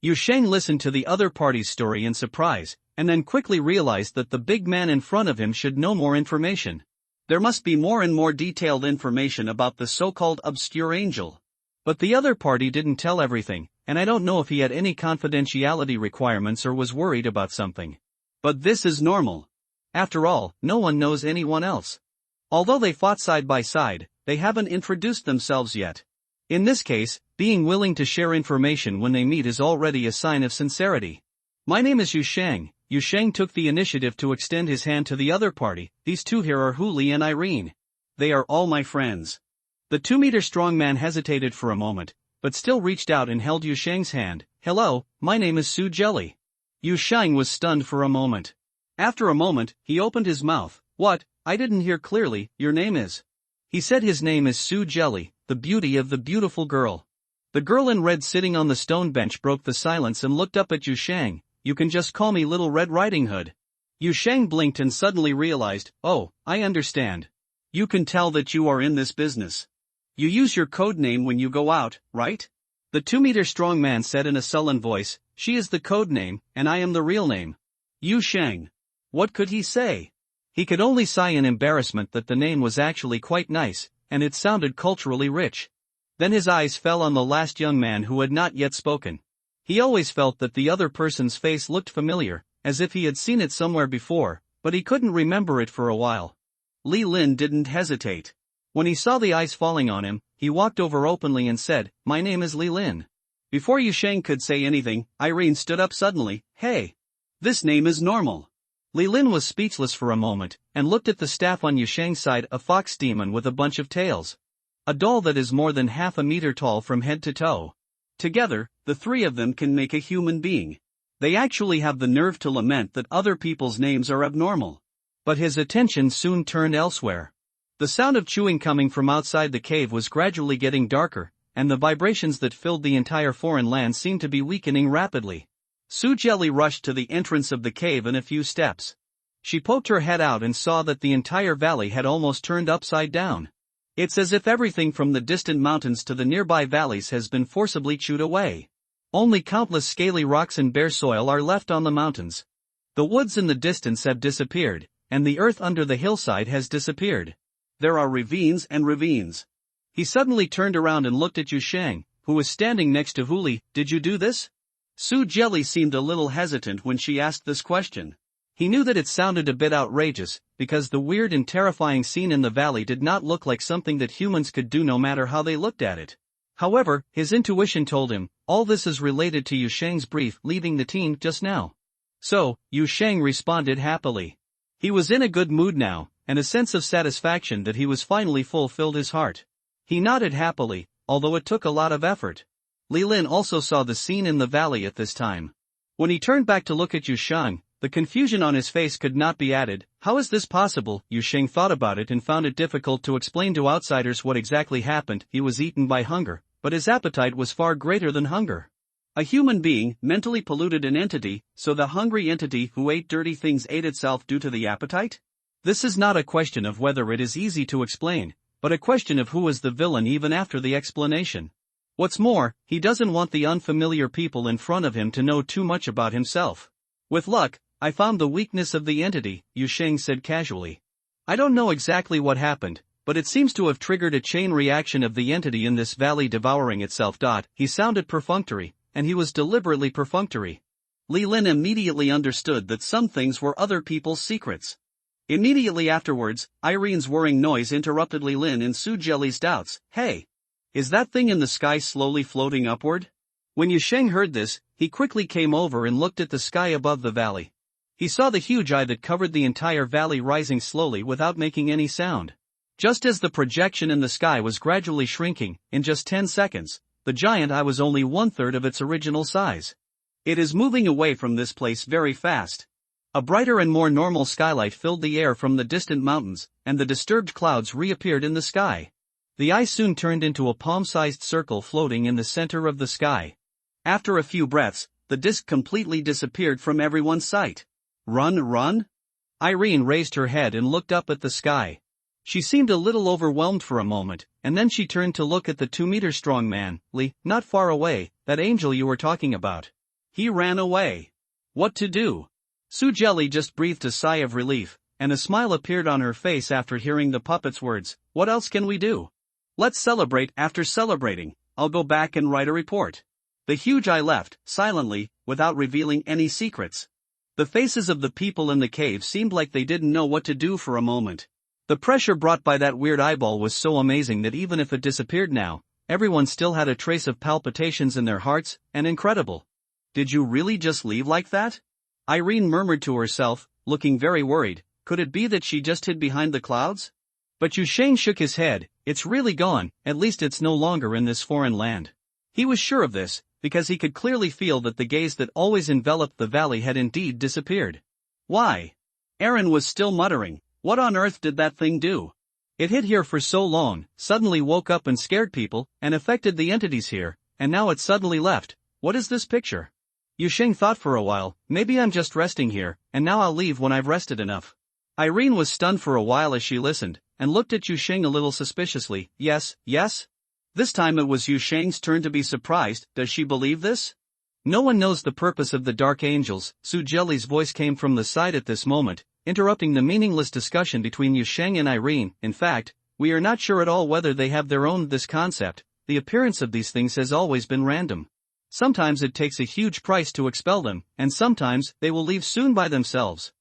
Yu Sheng listened to the other party's story in surprise, and then quickly realized that the big man in front of him should know more information. There must be more and more detailed information about the so-called obscure angel. But the other party didn't tell everything, and I don't know if he had any confidentiality requirements or was worried about something. But this is normal. After all, no one knows anyone else. Although they fought side by side, they haven't introduced themselves yet. In this case, being willing to share information when they meet is already a sign of sincerity. My name is Yu Sheng. Yu Sheng took the initiative to extend his hand to the other party. These two here are Huli and Irene. They are all my friends. The 2-meter strong man hesitated for a moment, but still reached out and held Yu Shang's hand. "Hello, my name is Su Jelly." Yu Shang was stunned for a moment. After a moment, he opened his mouth. "What? I didn't hear clearly. Your name is?" He said his name is Su Jelly, the beauty of the beautiful girl. The girl in red sitting on the stone bench broke the silence and looked up at Yu Shang. "You can just call me Little Red Riding Hood." Yu Shang blinked and suddenly realized, "Oh, I understand. You can tell that you are in this business. You use your code name when you go out, right?" The 2-meter strong man said in a sullen voice, "She is the code name, and I am the real name." Yu Shang. What could he say? He could only sigh in embarrassment that the name was actually quite nice, and it sounded culturally rich. Then his eyes fell on the last young man who had not yet spoken. He always felt that the other person's face looked familiar, as if he had seen it somewhere before, but he couldn't remember it for a while. Li Lin didn't hesitate. When he saw the eyes falling on him, he walked over openly and said, "My name is Li Lin." Before Yu Shang could say anything, Irene stood up suddenly. "Hey! This name is normal." Li Lin was speechless for a moment, and looked at the staff on Yu Shang's side, a fox demon with a bunch of tails. A doll that is more than half a meter tall from head to toe. Together, the three of them can make a human being. They actually have the nerve to lament that other people's names are abnormal. But his attention soon turned elsewhere. The sound of chewing coming from outside the cave was gradually getting darker, and the vibrations that filled the entire foreign land seemed to be weakening rapidly. Su Jelly rushed to the entrance of the cave in a few steps. She poked her head out and saw that the entire valley had almost turned upside down. It's as if everything from the distant mountains to the nearby valleys has been forcibly chewed away. Only countless scaly rocks and bare soil are left on the mountains. The woods in the distance have disappeared, and the earth under the hillside has disappeared. There are ravines and ravines. He suddenly turned around and looked at Yu Shang, who was standing next to Huli. "Did you do this?" Su Jelly seemed a little hesitant when she asked this question. He knew that it sounded a bit outrageous, because the weird and terrifying scene in the valley did not look like something that humans could do no matter how they looked at it. However, his intuition told him, all this is related to Yu Shang's brief leaving the team just now. So, Yu Shang responded happily. He was in a good mood now, and a sense of satisfaction that he was finally filled his heart. He nodded happily, although it took a lot of effort. Li Lin also saw the scene in the valley at this time. When he turned back to look at Yu Shang, the confusion on his face could not be added. How is this possible? Yu Shang thought about it and found it difficult to explain to outsiders what exactly happened. He was eaten by hunger, but his appetite was far greater than hunger. A human being, mentally polluted an entity, so the hungry entity who ate dirty things ate itself due to the appetite? This is not a question of whether it is easy to explain, but a question of who is the villain even after the explanation. What's more, he doesn't want the unfamiliar people in front of him to know too much about himself. With luck, I found the weakness of the entity, Yu Shang said casually. I don't know exactly what happened, but it seems to have triggered a chain reaction of the entity in this valley devouring itself. He sounded perfunctory, and he was deliberately perfunctory. Li Lin immediately understood that some things were other people's secrets. Immediately afterwards, Irene's whirring noise interrupted Li Lin and Su Jelly's doubts. Hey! Is that thing in the sky slowly floating upward? When Yu Shang heard this, he quickly came over and looked at the sky above the valley. He saw the huge eye that covered the entire valley rising slowly without making any sound. Just as the projection in the sky was gradually shrinking, in just 10 seconds, the giant eye was only 1/3 of its original size. It is moving away from this place very fast. A brighter and more normal skylight filled the air from the distant mountains, and the disturbed clouds reappeared in the sky. The eye soon turned into a palm-sized circle floating in the center of the sky. After a few breaths, the disk completely disappeared from everyone's sight. Run? Irene raised her head and looked up at the sky. She seemed a little overwhelmed for a moment, and then she turned to look at the 2-meter strong man. Li, not far away, that angel you were talking about. He ran away. What to do? Su Jelly just breathed a sigh of relief, and a smile appeared on her face after hearing the puppet's words. What else can we do? Let's celebrate. After celebrating, I'll go back and write a report. The huge eye left, silently, without revealing any secrets. The faces of the people in the cave seemed like they didn't know what to do for a moment. The pressure brought by that weird eyeball was so amazing that even if it disappeared now, everyone still had a trace of palpitations in their hearts, and incredible. Did you really just leave like that? Irene murmured to herself, looking very worried. Could it be that she just hid behind the clouds? But Yu Shang shook his head. It's really gone, at least it's no longer in this foreign land. He was sure of this, because he could clearly feel that the gaze that always enveloped the valley had indeed disappeared. Why? Aaron was still muttering, what on earth did that thing do? It hid here for so long, suddenly woke up and scared people, and affected the entities here, and now it suddenly left. What is this picture? Yusheng thought for a while, maybe I'm just resting here, and now I'll leave when I've rested enough. Irene was stunned for a while as she listened, and looked at Yusheng a little suspiciously. Yes, yes? This time it was Yusheng's turn to be surprised. Does she believe this? No one knows the purpose of the Dark Angels. Su Jelly's voice came from the side at this moment, interrupting the meaningless discussion between Yusheng and Irene. In fact, we are not sure at all whether they have their own this concept. The appearance of these things has always been random. Sometimes it takes a huge price to expel them, and sometimes they will leave soon by themselves.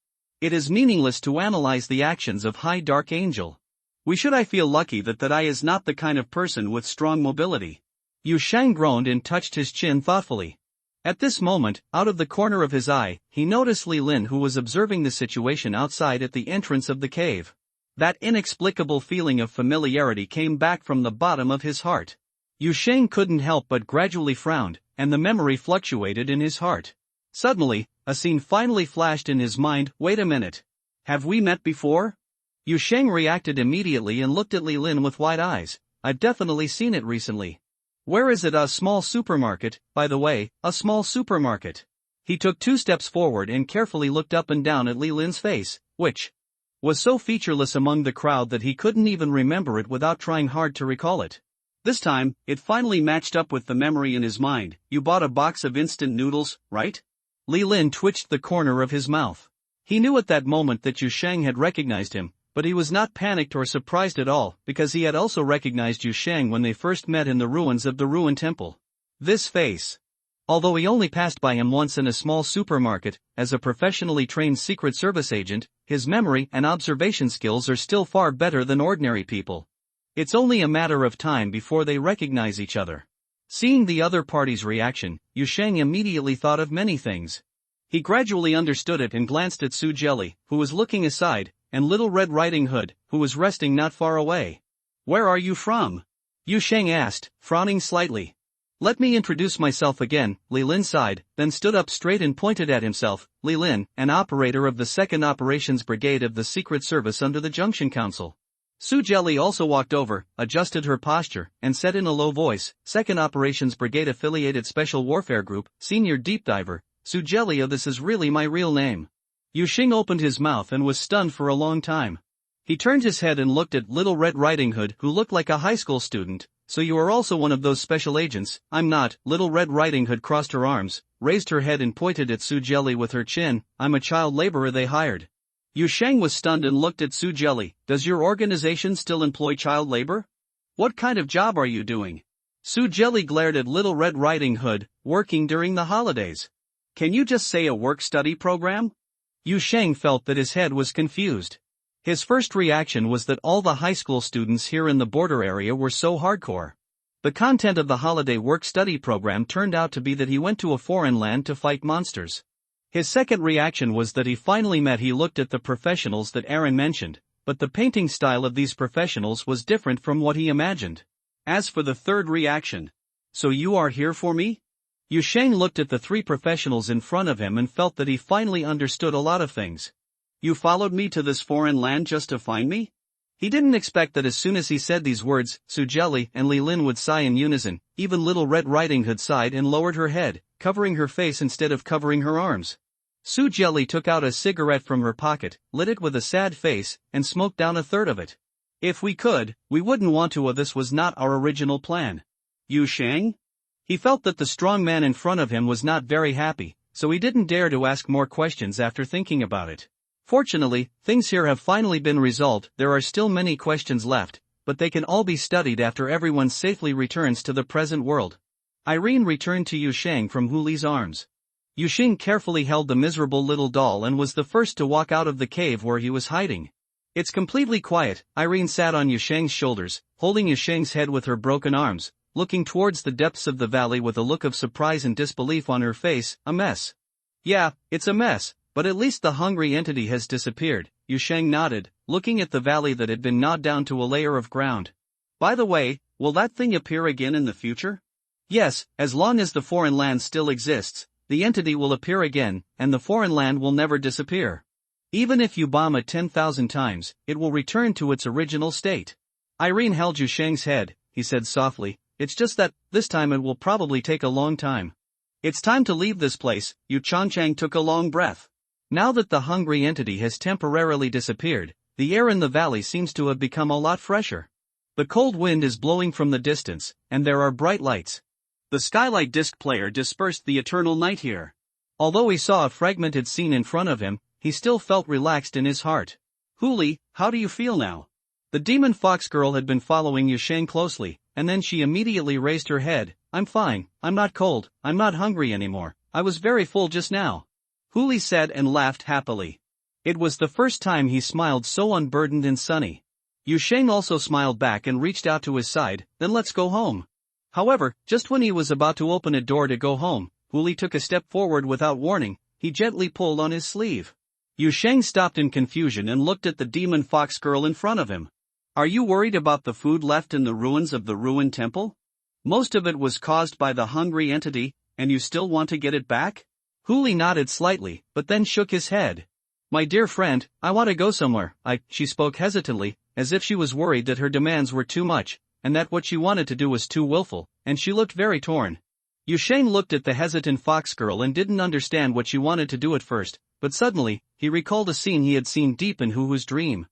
It is meaningless to analyze the actions of High Dark Angel. I feel lucky that I is not the kind of person with strong mobility. Yusheng groaned and touched his chin thoughtfully. At this moment, out of the corner of his eye, he noticed Li Lin, who was observing the situation outside at the entrance of the cave. That inexplicable feeling of familiarity came back from the bottom of his heart. Yusheng couldn't help but gradually frowned, and the memory fluctuated in his heart. Suddenly, a scene finally flashed in his mind. Wait a minute. Have we met before? Yusheng reacted immediately and looked at Li Lin with wide eyes. I've definitely seen it recently. Where is it? A small supermarket, by the way, a small supermarket. He took 2 steps forward and carefully looked up and down at Li Lin's face, which was so featureless among the crowd that he couldn't even remember it without trying hard to recall it. This time, it finally matched up with the memory in his mind. You bought a box of instant noodles, right? Li Lin twitched the corner of his mouth. He knew at that moment that Yusheng had recognized him, but he was not panicked or surprised at all, because he had also recognized Yusheng when they first met in the ruins of the ruined temple. This face. Although he only passed by him once in a small supermarket, as a professionally trained Secret Service agent, his memory and observation skills are still far better than ordinary people. It's only a matter of time before they recognize each other. Seeing the other party's reaction, Yusheng immediately thought of many things. He gradually understood it and glanced at Su Jelly, who was looking aside, and Little Red Riding Hood, who was resting not far away. Where are you from? Yusheng asked, frowning slightly. Let me introduce myself again. Li Lin sighed, then stood up straight and pointed at himself. Li Lin, an operator of the 2nd Operations Brigade of the Secret Service under the Junction Council. Su Jelly also walked over, adjusted her posture, and said in a low voice, 2nd Operations Brigade Affiliated Special Warfare Group, Senior Deep Diver, Su Jelly. Oh, this is really my real name. Yusheng opened his mouth and was stunned for a long time. He turned his head and looked at Little Red Riding Hood, who looked like a high school student. So you are also one of those special agents? I'm not. Little Red Riding Hood crossed her arms, raised her head and pointed at Su Jelly with her chin. I'm a child laborer they hired. Yusheng was stunned and looked at Su Jelly. Does your organization still employ child labor? What kind of job are you doing? Su Jelly glared at Little Red Riding Hood. Working during the holidays. Can you just say a work-study program? Yusheng felt that his head was confused. His first reaction was that all the high school students here in the border area were so hardcore. The content of the holiday work-study program turned out to be that he went to a foreign land to fight monsters. His second reaction was that he looked at the professionals that Aaron mentioned, but the painting style of these professionals was different from what he imagined. As for the third reaction, so you are here for me? Yusheng looked at the 3 professionals in front of him and felt that he finally understood a lot of things. You followed me to this foreign land just to find me? He didn't expect that as soon as he said these words, Su Jelly and Li Lin would sigh in unison. Even Little Red Riding Hood sighed and lowered her head, covering her face instead of covering her arms. Su Jelly took out a cigarette from her pocket, lit it with a sad face, and smoked down a third of it. If we could, we wouldn't want to. This was not our original plan. Yusheng? He felt that the strong man in front of him was not very happy, so he didn't dare to ask more questions after thinking about it. Fortunately, things here have finally been resolved. There are still many questions left, but they can all be studied after everyone safely returns to the present world. Irene returned to Yusheng from Huli's arms. Yusheng carefully held the miserable little doll and was the first to walk out of the cave where he was hiding. It's completely quiet. Irene sat on Yusheng's shoulders, holding Yusheng's head with her broken arms, looking towards the depths of the valley with a look of surprise and disbelief on her face. A mess. Yeah, it's a mess, but at least the hungry entity has disappeared. Yusheng nodded, looking at the valley that had been gnawed down to a layer of ground. By the way, will that thing appear again in the future? Yes, as long as the foreign land still exists, the entity will appear again, and the foreign land will never disappear. Even if you bomb it 10,000 times, it will return to its original state. Irene held Yu Sheng's head, he said softly, it's just that, this time it will probably take a long time. It's time to leave this place. Yu Changchang took a long breath. Now that the hungry entity has temporarily disappeared, the air in the valley seems to have become a lot fresher. The cold wind is blowing from the distance, and there are bright lights. The skylight disc player dispersed the eternal night here. Although he saw a fragmented scene in front of him, he still felt relaxed in his heart. Huli, how do you feel now? The demon fox girl had been following Yu Sheng closely, and then she immediately raised her head. I'm fine, I'm not cold, I'm not hungry anymore, I was very full just now. Huli said and laughed happily. It was the first time he smiled so unburdened and sunny. Yu Sheng also smiled back and reached out to his side, then let's go home. However, just when he was about to open a door to go home, Huli took a step forward without warning. He gently pulled on his sleeve. Yu Sheng stopped in confusion and looked at the demon fox girl in front of him. Are you worried about the food left in the ruins of the ruined temple? Most of it was caused by the hungry entity, and you still want to get it back? Huli nodded slightly, but then shook his head. My dear friend, I want to go somewhere. She spoke hesitantly, as if she was worried that her demands were too much, and that what she wanted to do was too willful, and she looked very torn. Yu Sheng looked at the hesitant fox girl and didn't understand what she wanted to do at first, but suddenly, he recalled a scene he had seen deep in Huhu's dream.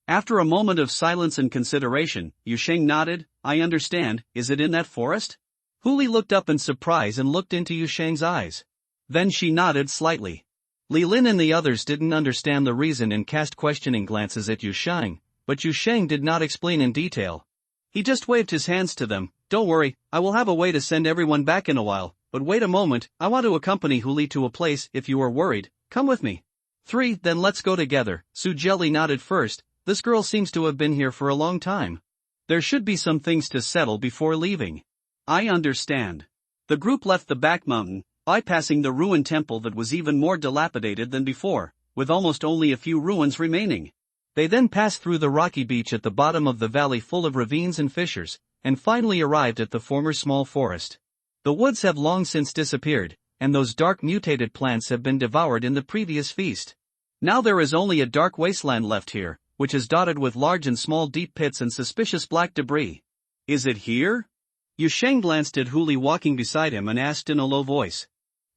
After a moment of silence and consideration, Yu Sheng nodded. I understand, is it in that forest? Huli looked up in surprise and looked into Yu Sheng's eyes. Then she nodded slightly. Li Lin and the others didn't understand the reason and cast questioning glances at Yu Sheng, but Yu Sheng did not explain in detail. He just waved his hands to them. Don't worry, I will have a way to send everyone back in a while, but wait a moment, I want to accompany Huli to a place. If you are worried, come with me. 3. Then let's go together. Su Jelly nodded first. This girl seems to have been here for a long time. There should be some things to settle before leaving. I understand. The group left the back mountain, bypassing the ruined temple that was even more dilapidated than before, with almost only a few ruins remaining. They then passed through the rocky beach at the bottom of the valley full of ravines and fissures, and finally arrived at the former small forest. The woods have long since disappeared, and those dark mutated plants have been devoured in the previous feast. Now there is only a dark wasteland left here, which is dotted with large and small deep pits and suspicious black debris. Is it here? Yu Sheng glanced at Huli walking beside him and asked in a low voice.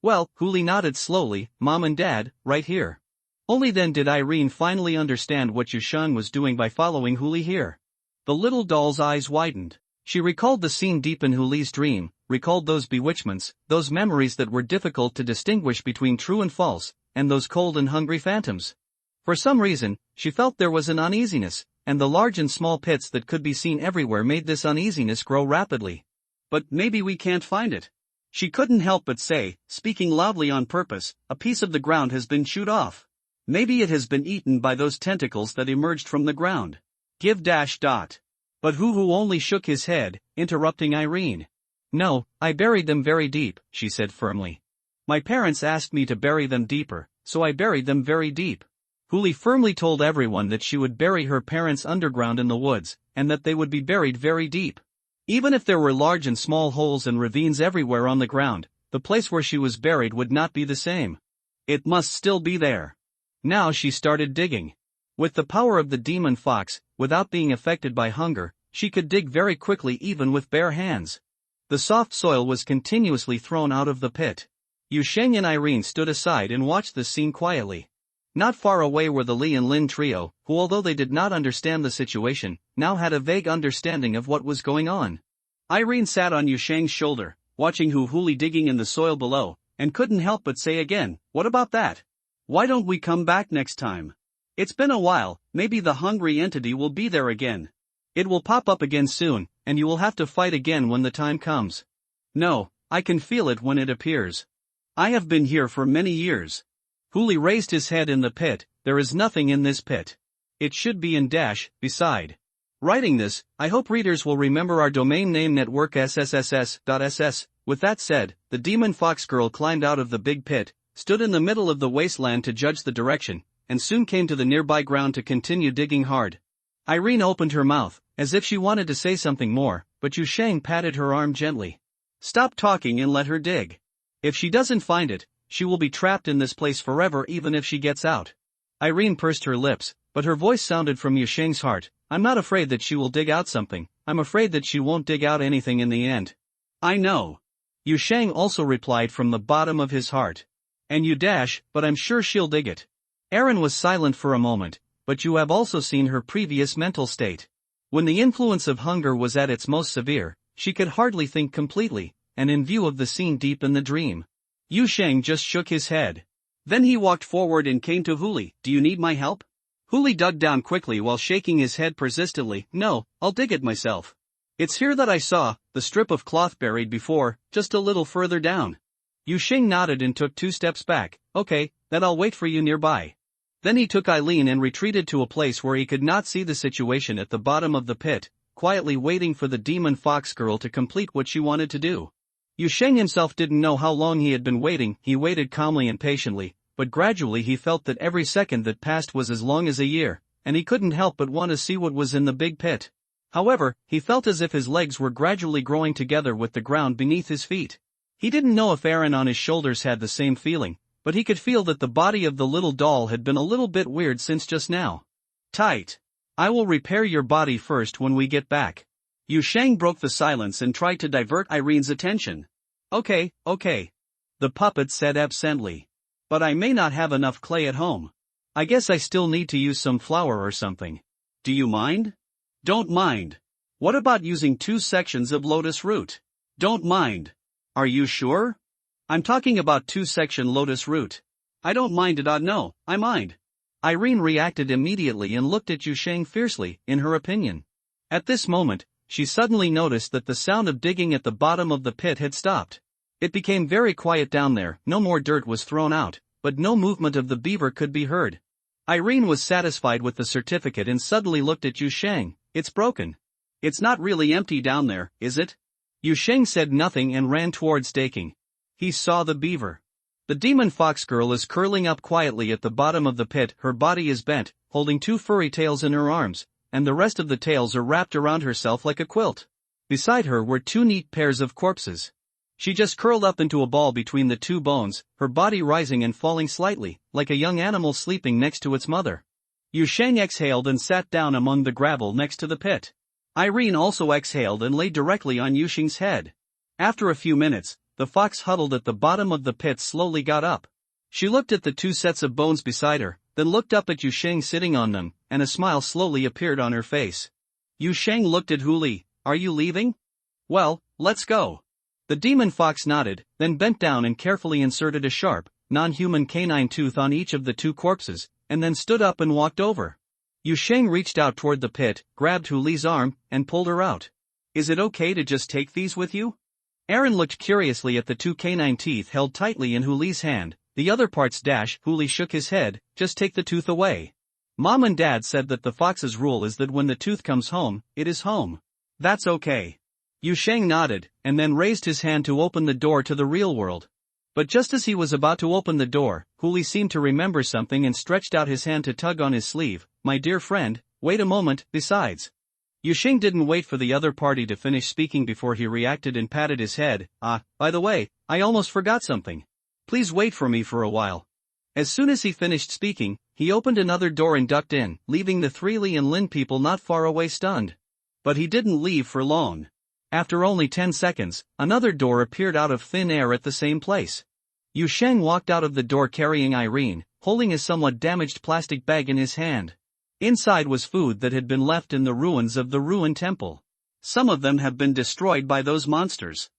Well, Huli nodded slowly, Mom and Dad, right here. Only then did Irene finally understand what Yu Sheng was doing by following Huli here. The little doll's eyes widened. She recalled the scene deep in Huli's dream, recalled those bewitchments, those memories that were difficult to distinguish between true and false, and those cold and hungry phantoms. For some reason, she felt there was an uneasiness, and the large and small pits that could be seen everywhere made this uneasiness grow rapidly. But maybe we can't find it. She couldn't help but say, speaking loudly on purpose, a piece of the ground has been chewed off. Maybe it has been eaten by those tentacles that emerged from the ground. Give dash dot. But Huhu only shook his head, interrupting Irene. No, I buried them very deep, she said firmly. My parents asked me to bury them deeper, so I buried them very deep. Huli firmly told everyone that she would bury her parents underground in the woods, and that they would be buried very deep. Even if there were large and small holes and ravines everywhere on the ground, the place where she was buried would not be the same. It must still be there. Now she started digging. With the power of the demon fox, without being affected by hunger, she could dig very quickly even with bare hands. The soft soil was continuously thrown out of the pit. Yu Sheng and Irene stood aside and watched the scene quietly. Not far away were the Li and Lin trio, who although they did not understand the situation, now had a vague understanding of what was going on. Irene sat on Yu Sheng's shoulder, watching Huli digging in the soil below, and couldn't help but say again, what about that? Why don't we come back next time? It's been a while, maybe the hungry entity will be there again. It will pop up again soon, and you will have to fight again when the time comes. No, I can feel it when it appears. I have been here for many years. Huli raised his head in the pit. There is nothing in this pit. It should be in dash, beside. Writing this, I hope readers will remember our domain name network ssss.ss. With that said, the demon fox girl climbed out of the big pit, stood in the middle of the wasteland to judge the direction, and soon came to the nearby ground to continue digging hard. Irene opened her mouth, as if she wanted to say something more, but Yu Sheng patted her arm gently. Stop talking and let her dig. If she doesn't find it, she will be trapped in this place forever even if she gets out. Irene pursed her lips, but her voice sounded from Yusheng's heart. I'm not afraid that she will dig out something, I'm afraid that she won't dig out anything in the end. I know. Yusheng also replied from the bottom of his heart. And you dash, but I'm sure she'll dig it. Aaron was silent for a moment, but you have also seen her previous mental state. When the influence of hunger was at its most severe, she could hardly think completely, and in view of the scene deep in the dream. Yusheng just shook his head. Then he walked forward and came to Huli. Do you need my help? Huli dug down quickly while shaking his head persistently. No, I'll dig it myself. It's here that I saw the strip of cloth buried before, just a little further down. Yusheng nodded and took 2 steps back. Okay, then I'll wait for you nearby. Then he took Eileen and retreated to a place where he could not see the situation at the bottom of the pit, quietly waiting for the demon fox girl to complete what she wanted to do. Yusheng himself didn't know how long he had been waiting. He waited calmly and patiently, but gradually he felt that every second that passed was as long as a year, and he couldn't help but want to see what was in the big pit. However, he felt as if his legs were gradually growing together with the ground beneath his feet. He didn't know if Aaron on his shoulders had the same feeling, but he could feel that the body of the little doll had been a little bit weird since just now. Tight. I will repair your body first when we get back. Yusheng broke the silence and tried to divert Irene's attention. Okay. The puppet said absently. But I may not have enough clay at home. I guess I still need to use some flour or something. Do you mind? Don't mind. What about using 2 sections of lotus root? Don't mind. Are you sure? I'm talking about 2-section lotus root. I don't mind it. No, I mind. Irene reacted immediately and looked at Yusheng fiercely, in her opinion. At this moment, she suddenly noticed that the sound of digging at the bottom of the pit had stopped. It became very quiet down there. No more dirt was thrown out, but no movement of the beaver could be heard. Irene was satisfied with the certificate and suddenly looked at Yusheng. It's broken. It's not really empty down there, is it? Yusheng said nothing and ran towards staking. He saw the beaver. The demon fox girl is curling up quietly at the bottom of the pit. Her body is bent, holding 2 furry tails in her arms, and the rest of the tails are wrapped around herself like a quilt. Beside her were 2 neat pairs of corpses. She just curled up into a ball between the 2 bones, her body rising and falling slightly, like a young animal sleeping next to its mother. Yusheng exhaled and sat down among the gravel next to the pit. Irene also exhaled and lay directly on Yusheng's head. After a few minutes, the fox huddled at the bottom of the pit slowly got up. She looked at the 2 sets of bones beside her, then looked up at Yusheng sitting on them, and a smile slowly appeared on her face. Yusheng looked at Huli. Are you leaving? Well, let's go. The demon fox nodded, then bent down and carefully inserted a sharp, non-human canine tooth on each of the 2 corpses, and then stood up and walked over. Yusheng reached out toward the pit, grabbed Huli's arm, and pulled her out. Is it okay to just take these with you? Aaron looked curiously at the 2 canine teeth held tightly in Huli's hand. The other parts dash. Huli shook his head. Just take the tooth away. Mom and Dad said that the fox's rule is that when the tooth comes home, it is home. That's okay. Yusheng nodded, and then raised his hand to open the door to the real world. But just as he was about to open the door, Huli seemed to remember something and stretched out his hand to tug on his sleeve. My dear friend, wait a moment. Besides. Yusheng didn't wait for the other party to finish speaking before he reacted and patted his head. By the way, I almost forgot something. Please wait for me for a while. As soon as he finished speaking, he opened another door and ducked in, leaving the 3 Li and Lin people not far away stunned. But he didn't leave for long. After only 10 seconds, another door appeared out of thin air at the same place. Yusheng walked out of the door carrying Irene, holding a somewhat damaged plastic bag in his hand. Inside was food that had been left in the ruins of the ruined temple. Some of them have been destroyed by those monsters.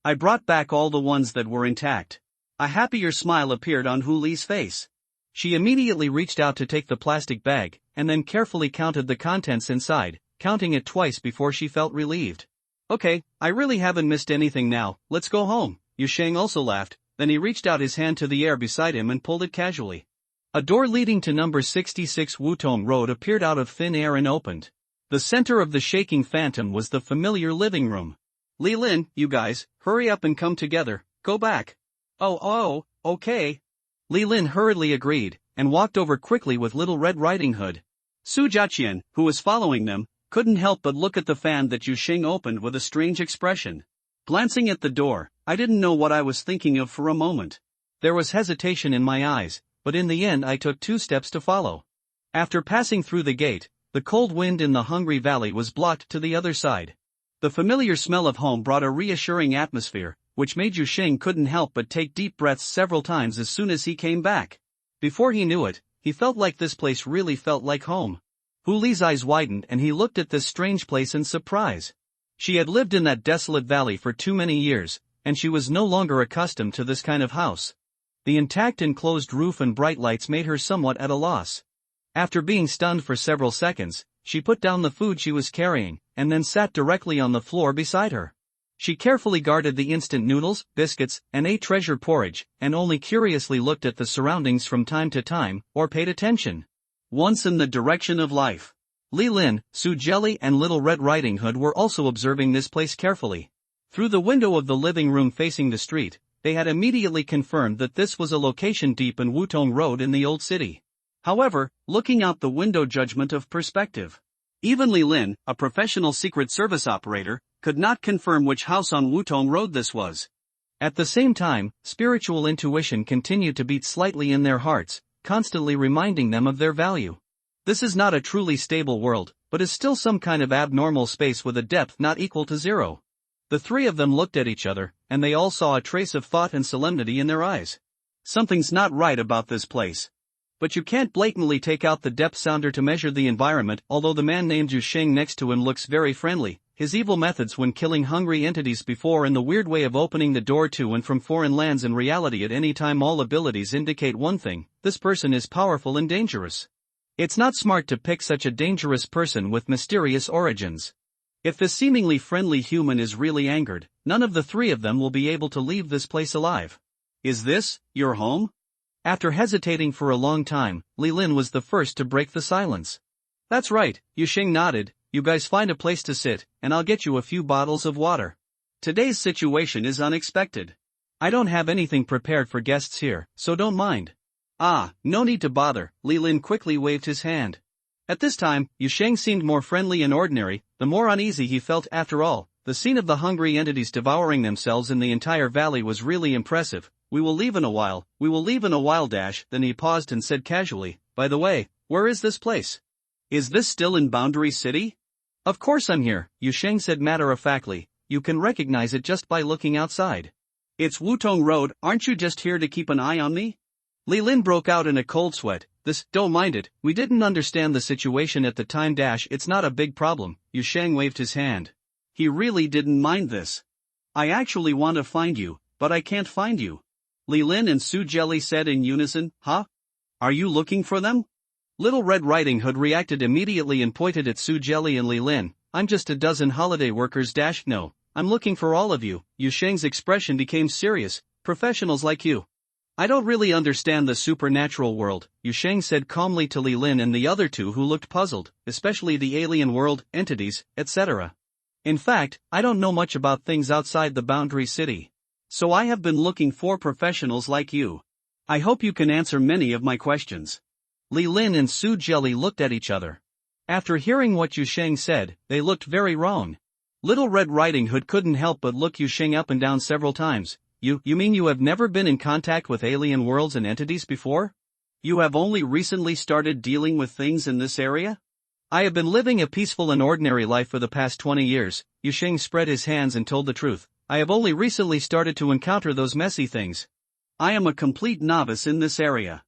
I brought back all the ones that were intact. A happier smile appeared on Huli's face. She immediately reached out to take the plastic bag, and then carefully counted the contents inside, counting it twice before she felt relieved. Okay, I really haven't missed anything now. Let's go home. Yusheng also laughed, then he reached out his hand to the air beside him and pulled it casually. A door leading to number 66 Wutong Road appeared out of thin air and opened. The center of the shaking phantom was the familiar living room. Li Lin, you guys, hurry up and come together. Go back. Oh, okay. Li Lin hurriedly agreed, and walked over quickly with Little Red Riding Hood. Su Jiaqian, who was following them, couldn't help but look at the fan that Yusheng opened with a strange expression. Glancing at the door, I didn't know what I was thinking of for a moment. There was hesitation in my eyes, but in the end I took 2 steps to follow. After passing through the gate, the cold wind in the Hungry Valley was blocked to the other side. The familiar smell of home brought a reassuring atmosphere, which made Yu Sheng couldn't help but take deep breaths several times as soon as he came back. Before he knew it, he felt like this place really felt like home. Hu Li's eyes widened and he looked at this strange place in surprise. She had lived in that desolate valley for too many years, and she was no longer accustomed to this kind of house. The intact enclosed roof and bright lights made her somewhat at a loss. After being stunned for several seconds, she put down the food she was carrying, and then sat directly on the floor beside her. She carefully guarded the instant noodles, biscuits, and ate treasure porridge, and only curiously looked at the surroundings from time to time, or paid attention. Once in the direction of life. Li Lin, Su Jelly and Little Red Riding Hood were also observing this place carefully. Through the window of the living room facing the street, they had immediately confirmed that this was a location deep in Wutong Road in the old city. However, looking out the window judgment of perspective. Even Li Lin, a professional Secret Service operator, could not confirm which house on Wutong Road this was. At the same time, spiritual intuition continued to beat slightly in their hearts, constantly reminding them of their value. This is not a truly stable world, but is still some kind of abnormal space with a depth not equal to 0. The 3 of them looked at each other, and they all saw a trace of thought and solemnity in their eyes. Something's not right about this place. But you can't blatantly take out the depth sounder to measure the environment. Although the man named Yu Sheng next to him looks very friendly, his evil methods when killing hungry entities before and the weird way of opening the door to and from foreign lands in reality at any time, all abilities indicate one thing: this person is powerful and dangerous. It's not smart to pick such a dangerous person with mysterious origins. If this seemingly friendly human is really angered, none of the 3 of them will be able to leave this place alive. Is this your home? After hesitating for a long time, Li Lin was the first to break the silence. That's right, Yu Sheng nodded. You guys find a place to sit, and I'll get you a few bottles of water. Today's situation is unexpected. I don't have anything prepared for guests here, so don't mind. Ah, no need to bother, Li Lin quickly waved his hand. At this time, Yu Sheng seemed more friendly and ordinary, the more uneasy he felt. After all, the scene of the hungry entities devouring themselves in the entire valley was really impressive. We will leave in a while. Then he paused and said casually, by the way, where is this place? Is this still in Boundary City? Of course I'm here, Yu Sheng said matter-of-factly. You can recognize it just by looking outside. It's Wutong Road. Aren't you just here to keep an eye on me? Li Lin broke out in a cold sweat. Don't mind it, we didn't understand the situation at the time. It's not a big problem, Yu Sheng waved his hand. He really didn't mind this. I actually want to find you, but I can't find you. Li Lin and Su Jelly said in unison, huh? Are you looking for them? Little Red Riding Hood reacted immediately and pointed at Su Jelly and Li Lin. I'm just a dozen holiday workers. No, I'm looking for all of you. Yu Sheng's expression became serious. Professionals like you. I don't really understand the supernatural world, Yu Sheng said calmly to Li Lin and the other 2 who looked puzzled, especially the alien world, entities, etc. In fact, I don't know much about things outside the Boundary City. So I have been looking for professionals like you. I hope you can answer many of my questions. Li Lin and Su Jelly looked at each other. After hearing what Yu Sheng said, they looked very wrong. Little Red Riding Hood couldn't help but look Yu Sheng up and down several times. You mean you have never been in contact with alien worlds and entities before? You have only recently started dealing with things in this area? I have been living a peaceful and ordinary life for the past 20 years, Yu Sheng spread his hands and told the truth. I have only recently started to encounter those messy things. I am a complete novice in this area.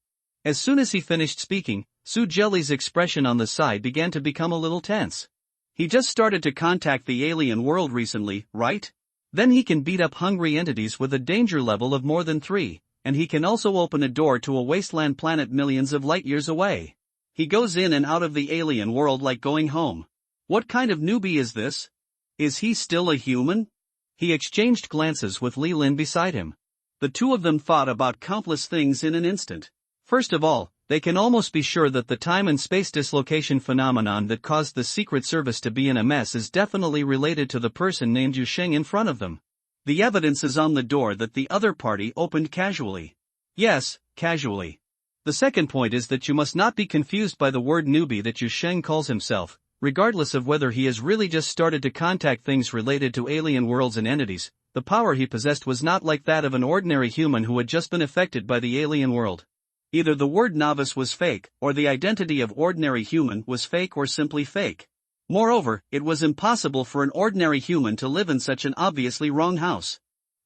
As soon as he finished speaking, Su Jelly's expression on the side began to become a little tense. He just started to contact the alien world recently, right? Then he can beat up hungry entities with a danger level of more than 3, and he can also open a door to a wasteland planet millions of light years away. He goes in and out of the alien world like going home. What kind of newbie is this? Is he still a human? He exchanged glances with Li Lin beside him. The 2 of them thought about countless things in an instant. First of all, they can almost be sure that the time and space dislocation phenomenon that caused the Secret Service to be in a mess is definitely related to the person named Yu Sheng in front of them. The evidence is on the door that the other party opened casually. Yes, casually. The second point is that you must not be confused by the word newbie that Yu Sheng calls himself, regardless of whether he has really just started to contact things related to alien worlds and entities. the power he possessed was not like that of an ordinary human who had just been affected by the alien world. Either the word novice was fake, or the identity of ordinary human was fake or simply fake. Moreover, it was impossible for an ordinary human to live in such an obviously wrong house.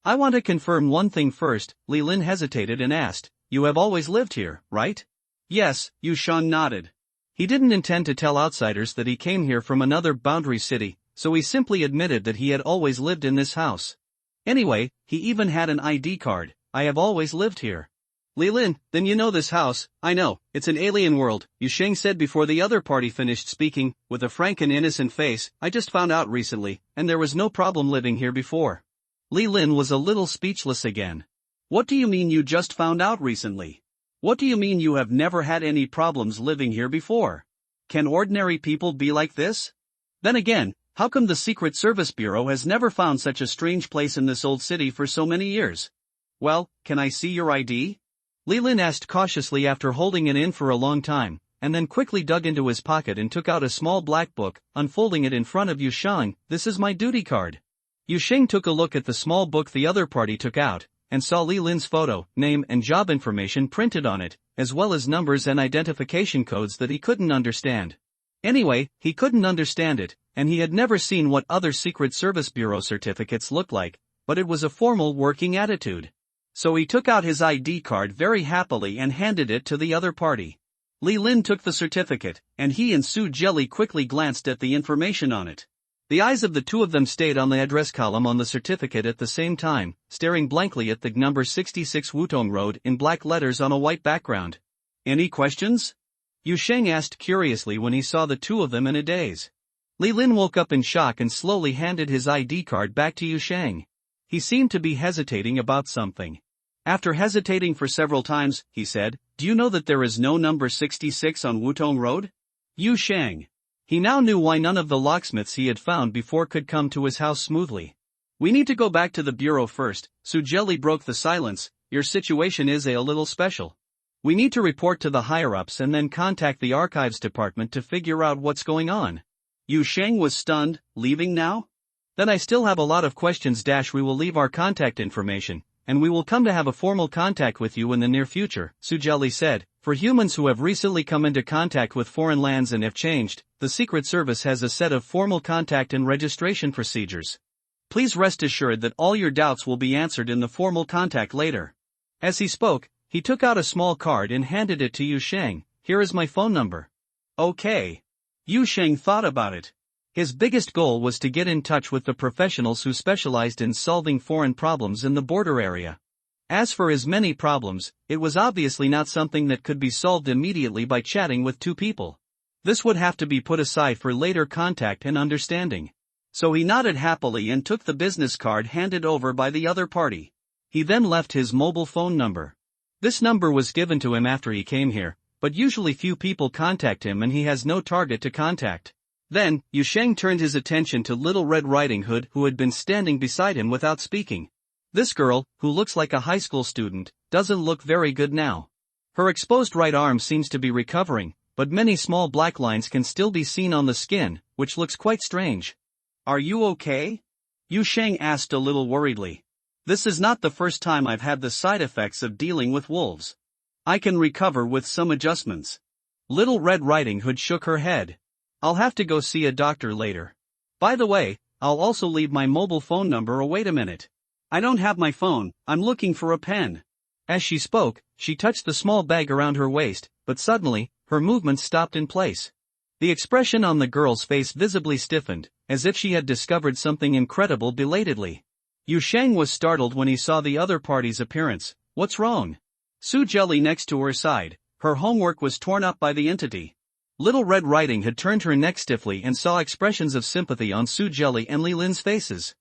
I want to confirm one thing first, Li Lin hesitated and asked, you have always lived here, right? Yes, Yu Sheng nodded. He didn't intend to tell outsiders that he came here from another boundary city, so he simply admitted that he had always lived in this house. Anyway, he even had an ID card. I have always lived here. Li Lin, then you know this house. I know, it's an alien world, Yu Sheng said before the other party finished speaking, with a frank and innocent face. I just found out recently, and there was no problem living here before. Li Lin was a little speechless again. What do you mean you just found out recently? What do you mean you have never had any problems living here before? Can ordinary people be like this? Then again, how come the Secret Service Bureau has never found such a strange place in this old city for so many years? Well, can I see your ID? Li Lin asked cautiously after holding it in for a long time, and then quickly dug into his pocket and took out a small black book, unfolding it in front of Yu Sheng. This is my duty card. Yu Sheng took a look at the small book the other party took out, and saw Li Lin's photo, name and job information printed on it, as well as numbers and identification codes that he couldn't understand. Anyway, he couldn't understand it, and he had never seen what other Secret Service Bureau certificates looked like, but it was a formal working attitude. So he took out his ID card very happily and handed it to the other party. Li Lin took the certificate, and he and Su Jelly quickly glanced at the information on it. The eyes of the two of them stayed on the address column on the certificate at the same time, staring blankly at the number 66 Wutong Road in black letters on a white background. Any questions? Yu Sheng asked curiously when he saw the two of them in a daze. Li Lin woke up in shock and slowly handed his ID card back to Yu Sheng. He seemed to be hesitating about something. After hesitating for several times, he said, do you know that there is no number 66 on Wutong Road? Yu Sheng. He now knew why none of the locksmiths he had found before could come to his house smoothly. We need to go back to the bureau first. Su Jelly broke the silence. Your situation is a little special. We need to report to the higher-ups and then contact the archives department to figure out what's going on. Yu Sheng was stunned. Leaving now? Then I still have a lot of questions. We will leave our contact information, and we will come to have a formal contact with you in the near future, Su Jelly said. For humans who have recently come into contact with foreign lands and have changed, the Secret Service has a set of formal contact and registration procedures. Please rest assured that all your doubts will be answered in the formal contact later. As he spoke, he took out a small card and handed it to Yu Sheng. Here is my phone number. Okay. Yu Sheng thought about it. His biggest goal was to get in touch with the professionals who specialized in solving foreign problems in the border area. As for his many problems, it was obviously not something that could be solved immediately by chatting with two people. This would have to be put aside for later contact and understanding. So he nodded happily and took the business card handed over by the other party. He then left his mobile phone number. This number was given to him after he came here, but usually few people contact him and he has no target to contact. Then, Yu Sheng turned his attention to Little Red Riding Hood, who had been standing beside him without speaking. This girl, who looks like a high school student, doesn't look very good now. Her exposed right arm seems to be recovering, but many small black lines can still be seen on the skin, which looks quite strange. Are you okay? Yu Sheng asked a little worriedly. This is not the first time I've had the side effects of dealing with wolves. I can recover with some adjustments. Little Red Riding Hood shook her head. I'll have to go see a doctor later. By the way, I'll also leave my mobile phone number. Oh, wait a minute. I don't have my phone, I'm looking for a pen. As she spoke, she touched the small bag around her waist, but suddenly, her movements stopped in place. The expression on the girl's face visibly stiffened, as if she had discovered something incredible belatedly. Yu Sheng was startled when he saw the other party's appearance. What's wrong? Su Jelly next to her side, her homework was torn up by the entity. Little Red Riding had turned her neck stiffly and saw expressions of sympathy on Su Jelly and Li Lin's faces.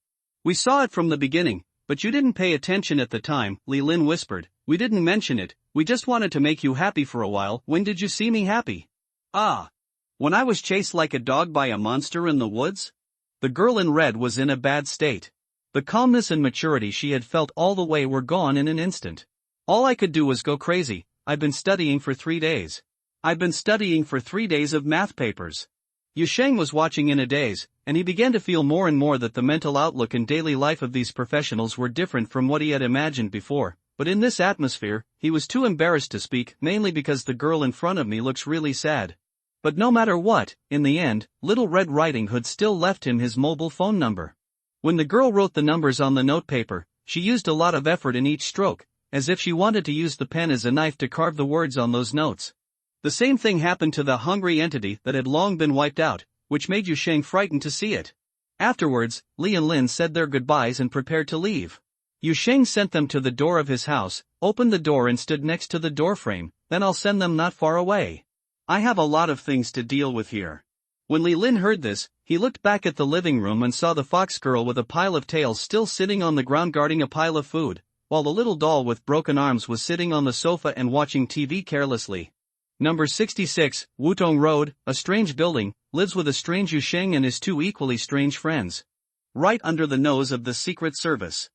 We saw it from the beginning. But you didn't pay attention at the time, Li Lin whispered. We didn't mention it, we just wanted to make you happy for a while. When did you see me happy? Ah. When I was chased like a dog by a monster in the woods? The girl in red was in a bad state. The calmness and maturity she had felt all the way were gone in an instant. All I could do was go crazy. I've been studying for 3 days. I've been studying for 3 days of math papers. Yu Sheng was watching in a daze, and he began to feel more and more that the mental outlook and daily life of these professionals were different from what he had imagined before. But in this atmosphere, he was too embarrassed to speak, mainly because the girl in front of me looks really sad. But no matter what, in the end, Little Red Riding Hood still left him his mobile phone number. When the girl wrote the numbers on the notepaper, she used a lot of effort in each stroke, as if she wanted to use the pen as a knife to carve the words on those notes. The same thing happened to the hungry entity that had long been wiped out, which made Yu Sheng frightened to see it. Afterwards, Li and Lin said their goodbyes and prepared to leave. Yu Sheng sent them to the door of his house, opened the door and stood next to the doorframe. Then I'll send them not far away. I have a lot of things to deal with here. When Li Lin heard this, he looked back at the living room and saw the fox girl with a pile of tails still sitting on the ground guarding a pile of food, while the little doll with broken arms was sitting on the sofa and watching TV carelessly. Number 66, Wutong Road, a strange building, lives with a strange Yu Sheng and his two equally strange friends. Right under the nose of the Secret Service.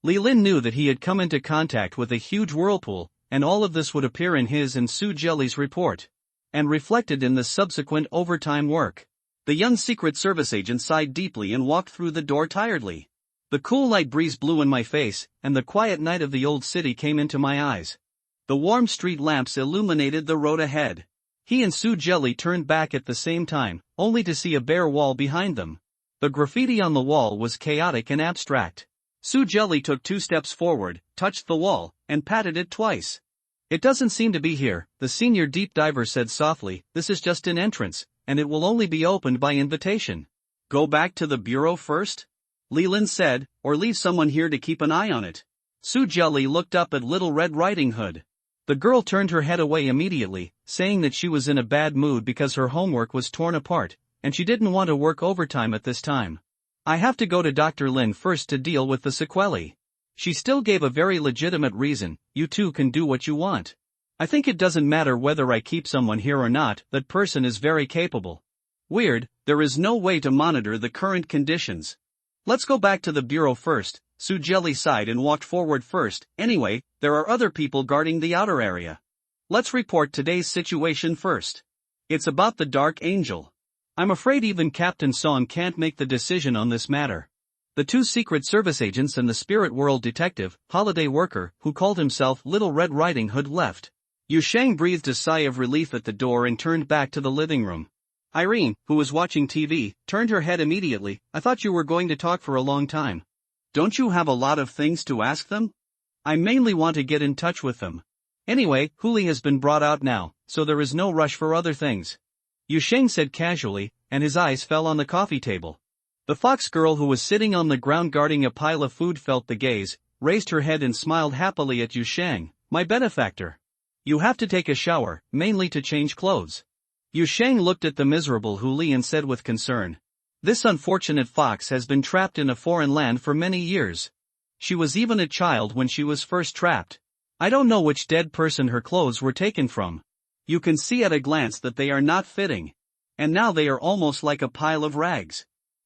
Li Lin knew that he had come into contact with a huge whirlpool, and all of this would appear in his and Su Jelly's report. And reflected in the subsequent overtime work. The young Secret Service agent sighed deeply and walked through the door tiredly. The cool light breeze blew in my face, and the quiet night of the old city came into my eyes. The warm street lamps illuminated the road ahead. He and Su Jelly turned back at the same time, only to see a bare wall behind them. The graffiti on the wall was chaotic and abstract. Su Jelly took 2 steps forward, touched the wall, and patted it twice. It doesn't seem to be here, the senior deep diver said softly. This is just an entrance, and it will only be opened by invitation. Go back to the bureau first? Li Lin said, or leave someone here to keep an eye on it. Su Jelly looked up at Little Red Riding Hood. The girl turned her head away immediately, saying that she was in a bad mood because her homework was torn apart, and she didn't want to work overtime at this time. I have to go to Dr. Lin first to deal with the sequelae. She still gave a very legitimate reason. You two can do what you want. I think it doesn't matter whether I keep someone here or not, that person is very capable. Weird, there is no way to monitor the current conditions. Let's go back to the bureau first. Su Jelly sighed and walked forward first. Anyway, there are other people guarding the outer area. Let's report today's situation first. It's about the Dark Angel. I'm afraid even Captain Song can't make the decision on this matter. The 2 Secret Service agents and the Spirit World detective, holiday worker, who called himself Little Red Riding Hood left. Yu Sheng breathed a sigh of relief at the door and turned back to the living room. Irene, who was watching TV, turned her head immediately. I thought you were going to talk for a long time. Don't you have a lot of things to ask them? I mainly want to get in touch with them. Anyway, Huli has been brought out now, so there is no rush for other things. Yu Sheng said casually, and his eyes fell on the coffee table. The fox girl who was sitting on the ground guarding a pile of food felt the gaze, raised her head and smiled happily at Yu Sheng. My benefactor. You have to take a shower, mainly to change clothes. Yu Sheng looked at the miserable Huli and said with concern. This unfortunate fox has been trapped in a foreign land for many years. She was even a child when she was first trapped. I don't know which dead person her clothes were taken from. You can see at a glance that they are not fitting. And now they are almost like a pile of rags.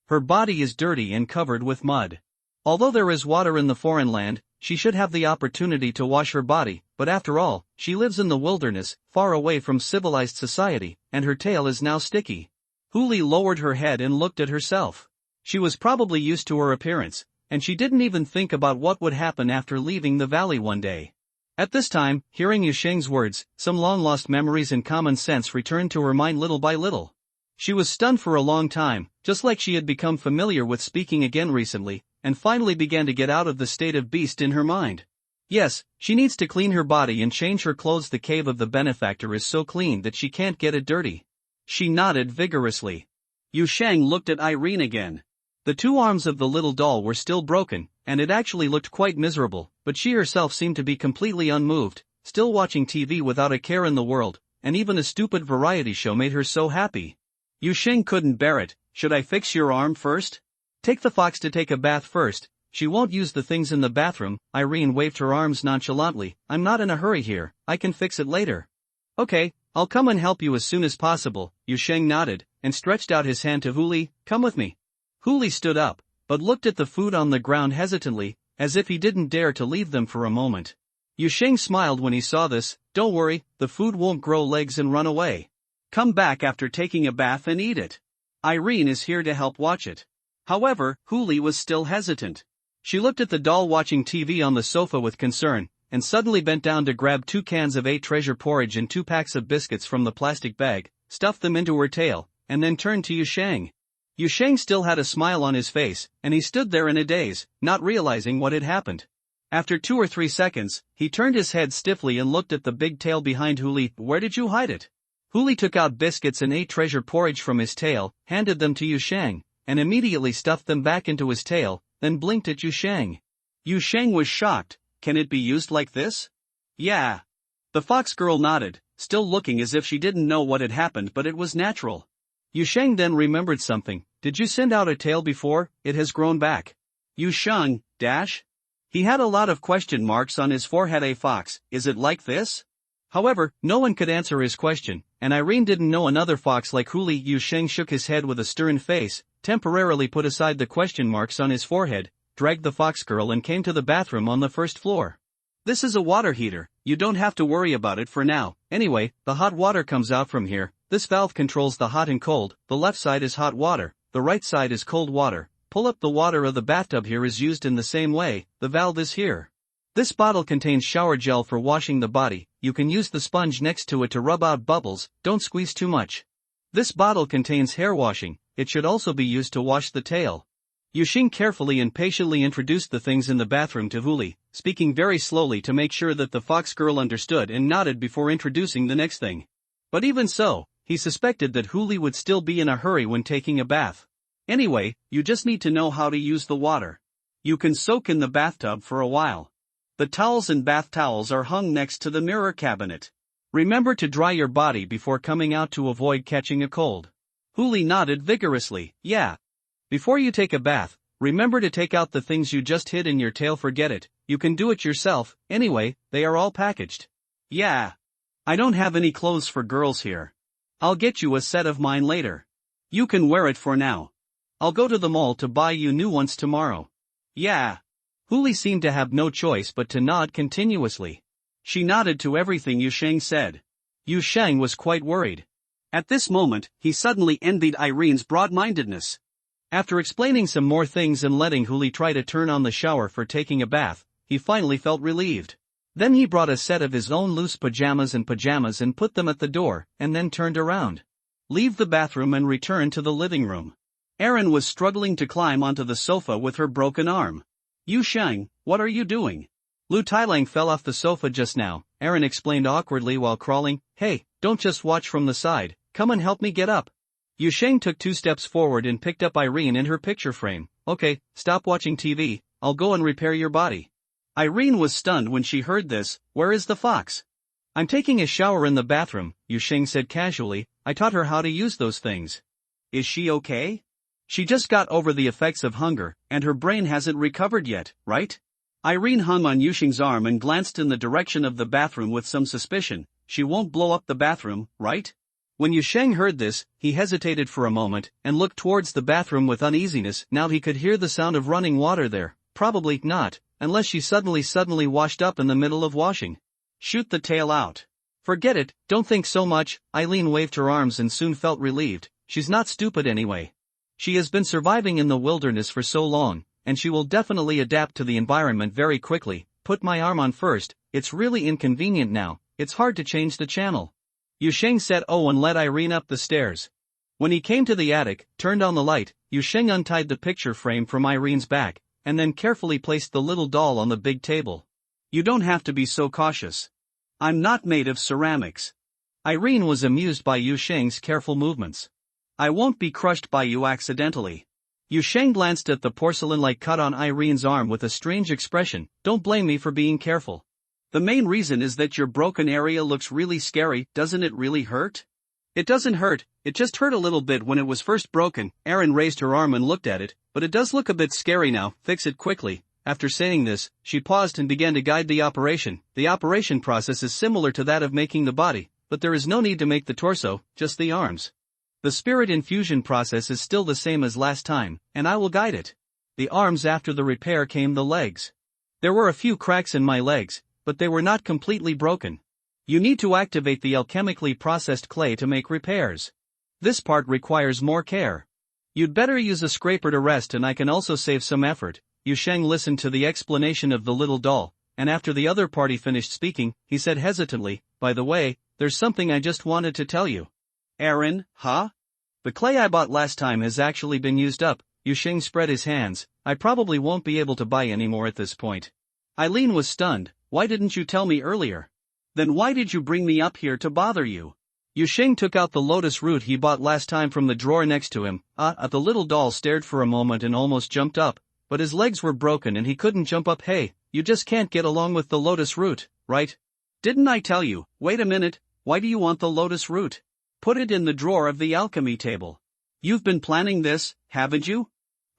Her body is dirty and covered with mud. Although there is water in the foreign land, she should have the opportunity to wash her body, but after all, she lives in the wilderness, far away from civilized society, and her tail is now sticky. Huli lowered her head and looked at herself. She was probably used to her appearance, and she didn't even think about what would happen after leaving the valley one day. At this time, hearing Yu Sheng's words, some long-lost memories and common sense returned to her mind little by little. She was stunned for a long time, just like she had become familiar with speaking again recently, and finally began to get out of the state of beast in her mind. Yes, she needs to clean her body and change her clothes. The cave of the benefactor is so clean that she can't get it dirty. She nodded vigorously. Yu Sheng looked at Irene again. The 2 arms of the little doll were still broken, and it actually looked quite miserable, but she herself seemed to be completely unmoved, still watching TV without a care in the world, and even a stupid variety show made her so happy. Yu Sheng couldn't bear it. Should I fix your arm first? Take the fox to take a bath first. She won't use the things in the bathroom. Irene waved her arms nonchalantly. I'm not in a hurry here, I can fix it later. Okay, I'll come and help you as soon as possible. Yu Sheng nodded, and stretched out his hand to Huli. Come with me. Huli stood up, but looked at the food on the ground hesitantly, as if he didn't dare to leave them for a moment. Yu Sheng smiled when he saw this. Don't worry, the food won't grow legs and run away. Come back after taking a bath and eat it. Irene is here to help watch it. However, Huli was still hesitant. She looked at the doll watching TV on the sofa with concern, and suddenly bent down to grab 2 cans of treasure porridge and 2 packs of biscuits from the plastic bag, stuffed them into her tail, and then turned to Yusheng. Yusheng still had a smile on his face, and he stood there in a daze, not realizing what had happened. After 2 or 3 seconds, he turned his head stiffly and looked at the big tail behind Huli. Where did you hide it? Huli took out biscuits and treasure porridge from his tail, handed them to Yusheng, and immediately stuffed them back into his tail, then blinked at Yusheng. Yusheng was shocked. Can it be used like this? Yeah. The fox girl nodded, still looking as if she didn't know what had happened, but it was natural. Yusheng then remembered something. Did you send out a tail before? It has grown back. Yusheng, dash? He had a lot of question marks on his forehead. A fox, is it like this? However, no one could answer his question, and Irene didn't know another fox like Huli. Yusheng shook his head with a stern face, temporarily put aside the question marks on his forehead, dragged the fox girl and came to the bathroom on the first floor. This is a water heater, you don't have to worry about it for now. Anyway, the hot water comes out from here. This valve controls the hot and cold. The left side is hot water, the right side is cold water. Pull up the water of the bathtub here is used in the same way. The valve is here. This bottle contains shower gel for washing the body. You can use the sponge next to it to rub out bubbles, don't squeeze too much. This bottle contains hair washing. It should also be used to wash the tail. Yusheng carefully and patiently introduced the things in the bathroom to Huli, speaking very slowly to make sure that the fox girl understood and nodded before introducing the next thing. But even so, he suspected that Huli would still be in a hurry when taking a bath. Anyway, you just need to know how to use the water. You can soak in the bathtub for a while. The towels and bath towels are hung next to the mirror cabinet. Remember to dry your body before coming out to avoid catching a cold. Huli nodded vigorously. Yeah. Before you take a bath, remember to take out the things you just hid in your tail. Forget it, you can do it yourself. Anyway, they are all packaged. Yeah. I don't have any clothes for girls here. I'll get you a set of mine later. You can wear it for now. I'll go to the mall to buy you new ones tomorrow. Yeah. Huli seemed to have no choice but to nod continuously. She nodded to everything Yusheng said. Yusheng was quite worried. At this moment, he suddenly envied Irene's broad-mindedness. After explaining some more things and letting Huli try to turn on the shower for taking a bath, he finally felt relieved. Then he brought a set of his own loose pajamas and put them at the door, and then turned around. Leave the bathroom and return to the living room. Erin was struggling to climb onto the sofa with her broken arm. Yusheng, what are you doing? Lu Tailang fell off the sofa just now, Erin explained awkwardly while crawling. Hey, don't just watch from the side, come and help me get up. Yusheng took 2 steps forward and picked up Irene in her picture frame. Okay, stop watching TV, I'll go and repair your body. Irene was stunned when she heard this. Where is the fox? I'm taking a shower in the bathroom, Yusheng said casually. I taught her how to use those things. Is she okay? She just got over the effects of hunger, and her brain hasn't recovered yet, right? Irene hung on Yusheng's arm and glanced in the direction of the bathroom with some suspicion. She won't blow up the bathroom, right? When Yusheng heard this, he hesitated for a moment and looked towards the bathroom with uneasiness. Now he could hear the sound of running water there. Probably not, unless she suddenly washed up in the middle of washing. Shoot the tail out. Forget it, don't think so much. Eileen waved her arms and soon felt relieved. She's not stupid anyway. She has been surviving in the wilderness for so long, and she will definitely adapt to the environment very quickly. Put my arm on first, it's really inconvenient now, it's hard to change the channel. Yusheng said and led Irene up the stairs. When he came to the attic, turned on the light, Yusheng untied the picture frame from Irene's back, and then carefully placed the little doll on the big table. You don't have to be so cautious. I'm not made of ceramics. Irene was amused by Yusheng's careful movements. I won't be crushed by you accidentally. Yusheng glanced at the porcelain-like cut on Irene's arm with a strange expression. Don't blame me for being careful. The main reason is that your broken area looks really scary. Doesn't it really hurt? It doesn't hurt, it just hurt a little bit when it was first broken. Erin raised her arm and looked at it, but it does look a bit scary now. Fix it quickly. After saying this, she paused and began to guide the operation. The operation process is similar to that of making the body, but there is no need to make the torso, just the arms. The spirit infusion process is still the same as last time, and I will guide it. The arms. After the repair came the legs. There were a few cracks in my legs, but they were not completely broken. You need to activate the alchemically processed clay to make repairs. This part requires more care. You'd better use a scraper to rest, and I can also save some effort. Yu Sheng listened to the explanation of the little doll, and after the other party finished speaking, he said hesitantly, by the way, there's something I just wanted to tell you. Aaron, huh? The clay I bought last time has actually been used up. Yu Sheng spread his hands. I probably won't be able to buy any more at this point. Eileen was stunned. Why didn't you tell me earlier? Then why did you bring me up here to bother you? Yu Sheng took out the lotus root he bought last time from the drawer next to him. The little doll stared for a moment and almost jumped up, but his legs were broken and he couldn't jump up. Hey, you just can't get along with the lotus root, right? Didn't I tell you? Wait a minute, why do you want the lotus root? Put it in the drawer of the alchemy table. You've been planning this, haven't you?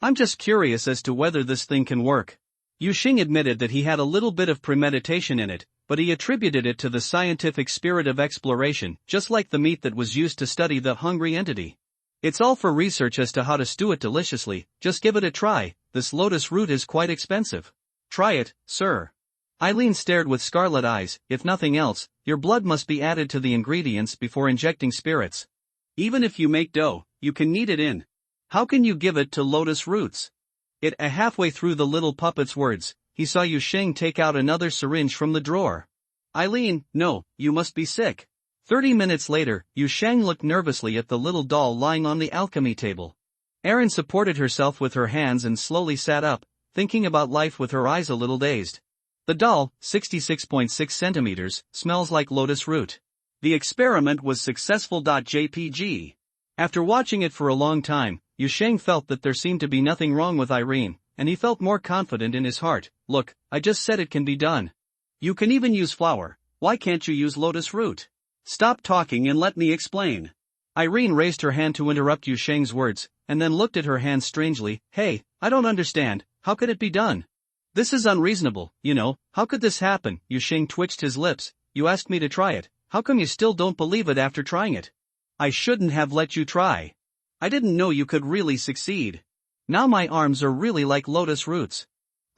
I'm just curious as to whether this thing can work. Yu Sheng admitted that he had a little bit of premeditation in it, but he attributed it to the scientific spirit of exploration, just like the meat that was used to study the hungry entity. It's all for research as to how to stew it deliciously. Just give it a try. This lotus root is quite expensive. Try it, sir. Eileen stared with scarlet eyes. If nothing else, your blood must be added to the ingredients before injecting spirits. Even if you make dough, you can knead it in. How can you give it to lotus roots? Halfway through the little puppet's words, he saw Yu Sheng take out another syringe from the drawer. Eileen, no, you must be sick. 30 minutes later, Yu Sheng looked nervously at the little doll lying on the alchemy table. Erin supported herself with her hands and slowly sat up, thinking about life with her eyes a little dazed. The doll, 66.6 centimeters, smells like lotus root. The experiment was successful. JPG. After watching it for a long time, Yu Sheng felt that there seemed to be nothing wrong with Irene, and he felt more confident in his heart. Look, I just said it can be done. You can even use flour. Why can't you use lotus root? Stop talking and let me explain. Irene raised her hand to interrupt Yu Sheng's words, and then looked at her hand strangely. Hey, I don't understand, how could it be done? This is unreasonable, you know, how could this happen? Yu Sheng twitched his lips. You asked me to try it, how come you still don't believe it after trying it? I shouldn't have let you try. I didn't know you could really succeed. Now my arms are really like lotus roots.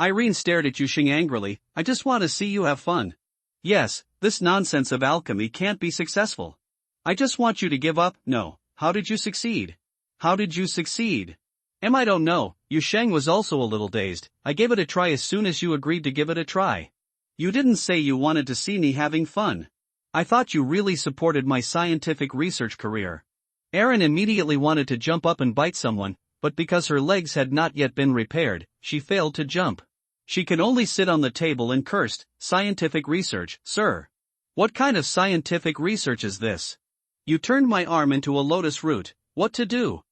Irene stared at Yu Sheng angrily. I just want to see you have fun. Yes, this nonsense of alchemy can't be successful. I just want you to give up. No, how did you succeed? How did you succeed? I don't know. Yu Sheng was also a little dazed. I gave it a try as soon as you agreed to give it a try. You didn't say you wanted to see me having fun. I thought you really supported my scientific research career. Erin immediately wanted to jump up and bite someone, but because her legs had not yet been repaired, she failed to jump. She could only sit on the table and cursed. Scientific research, sir. What kind of scientific research is this? You turned my arm into a lotus root. What to do?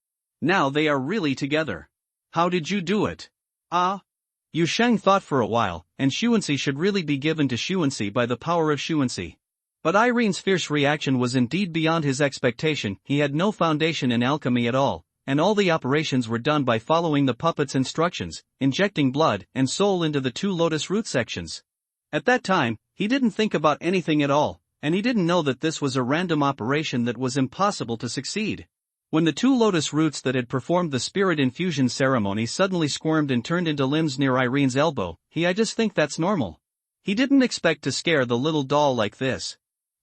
Now they are really together. How did you do it? Yu Sheng thought for a while, and Xuanxi should really be given to Xuanxi by the power of Xuanxi. But Irene's fierce reaction was indeed beyond his expectation. He had no foundation in alchemy at all, and all the operations were done by following the puppet's instructions, injecting blood and soul into the two lotus root sections. At that time, he didn't think about anything at all, and he didn't know that this was a random operation that was impossible to succeed. When the two lotus roots that had performed the spirit infusion ceremony suddenly squirmed and turned into limbs near Irene's elbow, I just think that's normal. He didn't expect to scare the little doll like this.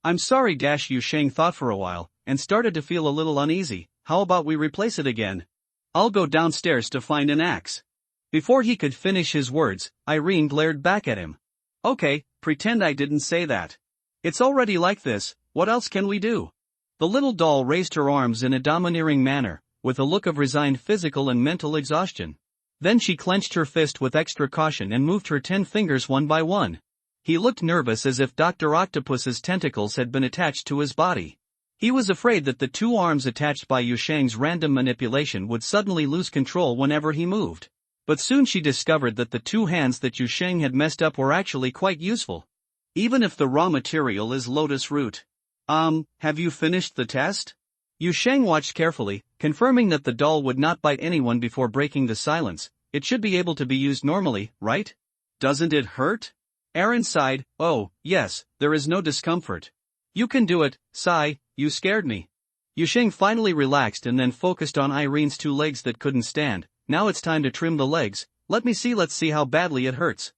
I'm sorry. Yu Sheng thought for a while, and started to feel a little uneasy. How about we replace it again? I'll go downstairs to find an axe. Before he could finish his words, Irene glared back at him. Okay, pretend I didn't say that. It's already like this, what else can we do? The little doll raised her arms in a domineering manner, with a look of resigned physical and mental exhaustion. Then she clenched her fist with extra caution and moved her 10 fingers one by one. He looked nervous, as if Dr. Octopus's tentacles had been attached to his body. He was afraid that the two arms attached by Yu Sheng's random manipulation would suddenly lose control whenever he moved. But soon she discovered that the two hands that Yu Sheng had messed up were actually quite useful. Even if the raw material is lotus root. Have you finished the test? Yu Sheng watched carefully, confirming that the doll would not bite anyone before breaking the silence. It should be able to be used normally, right? Doesn't it hurt? Erin sighed. Oh, yes, there is no discomfort. You can do it, sigh, you scared me. Yu Sheng finally relaxed and then focused on Irene's two legs that couldn't stand. Now it's time to trim the legs. Let's see how badly it hurts.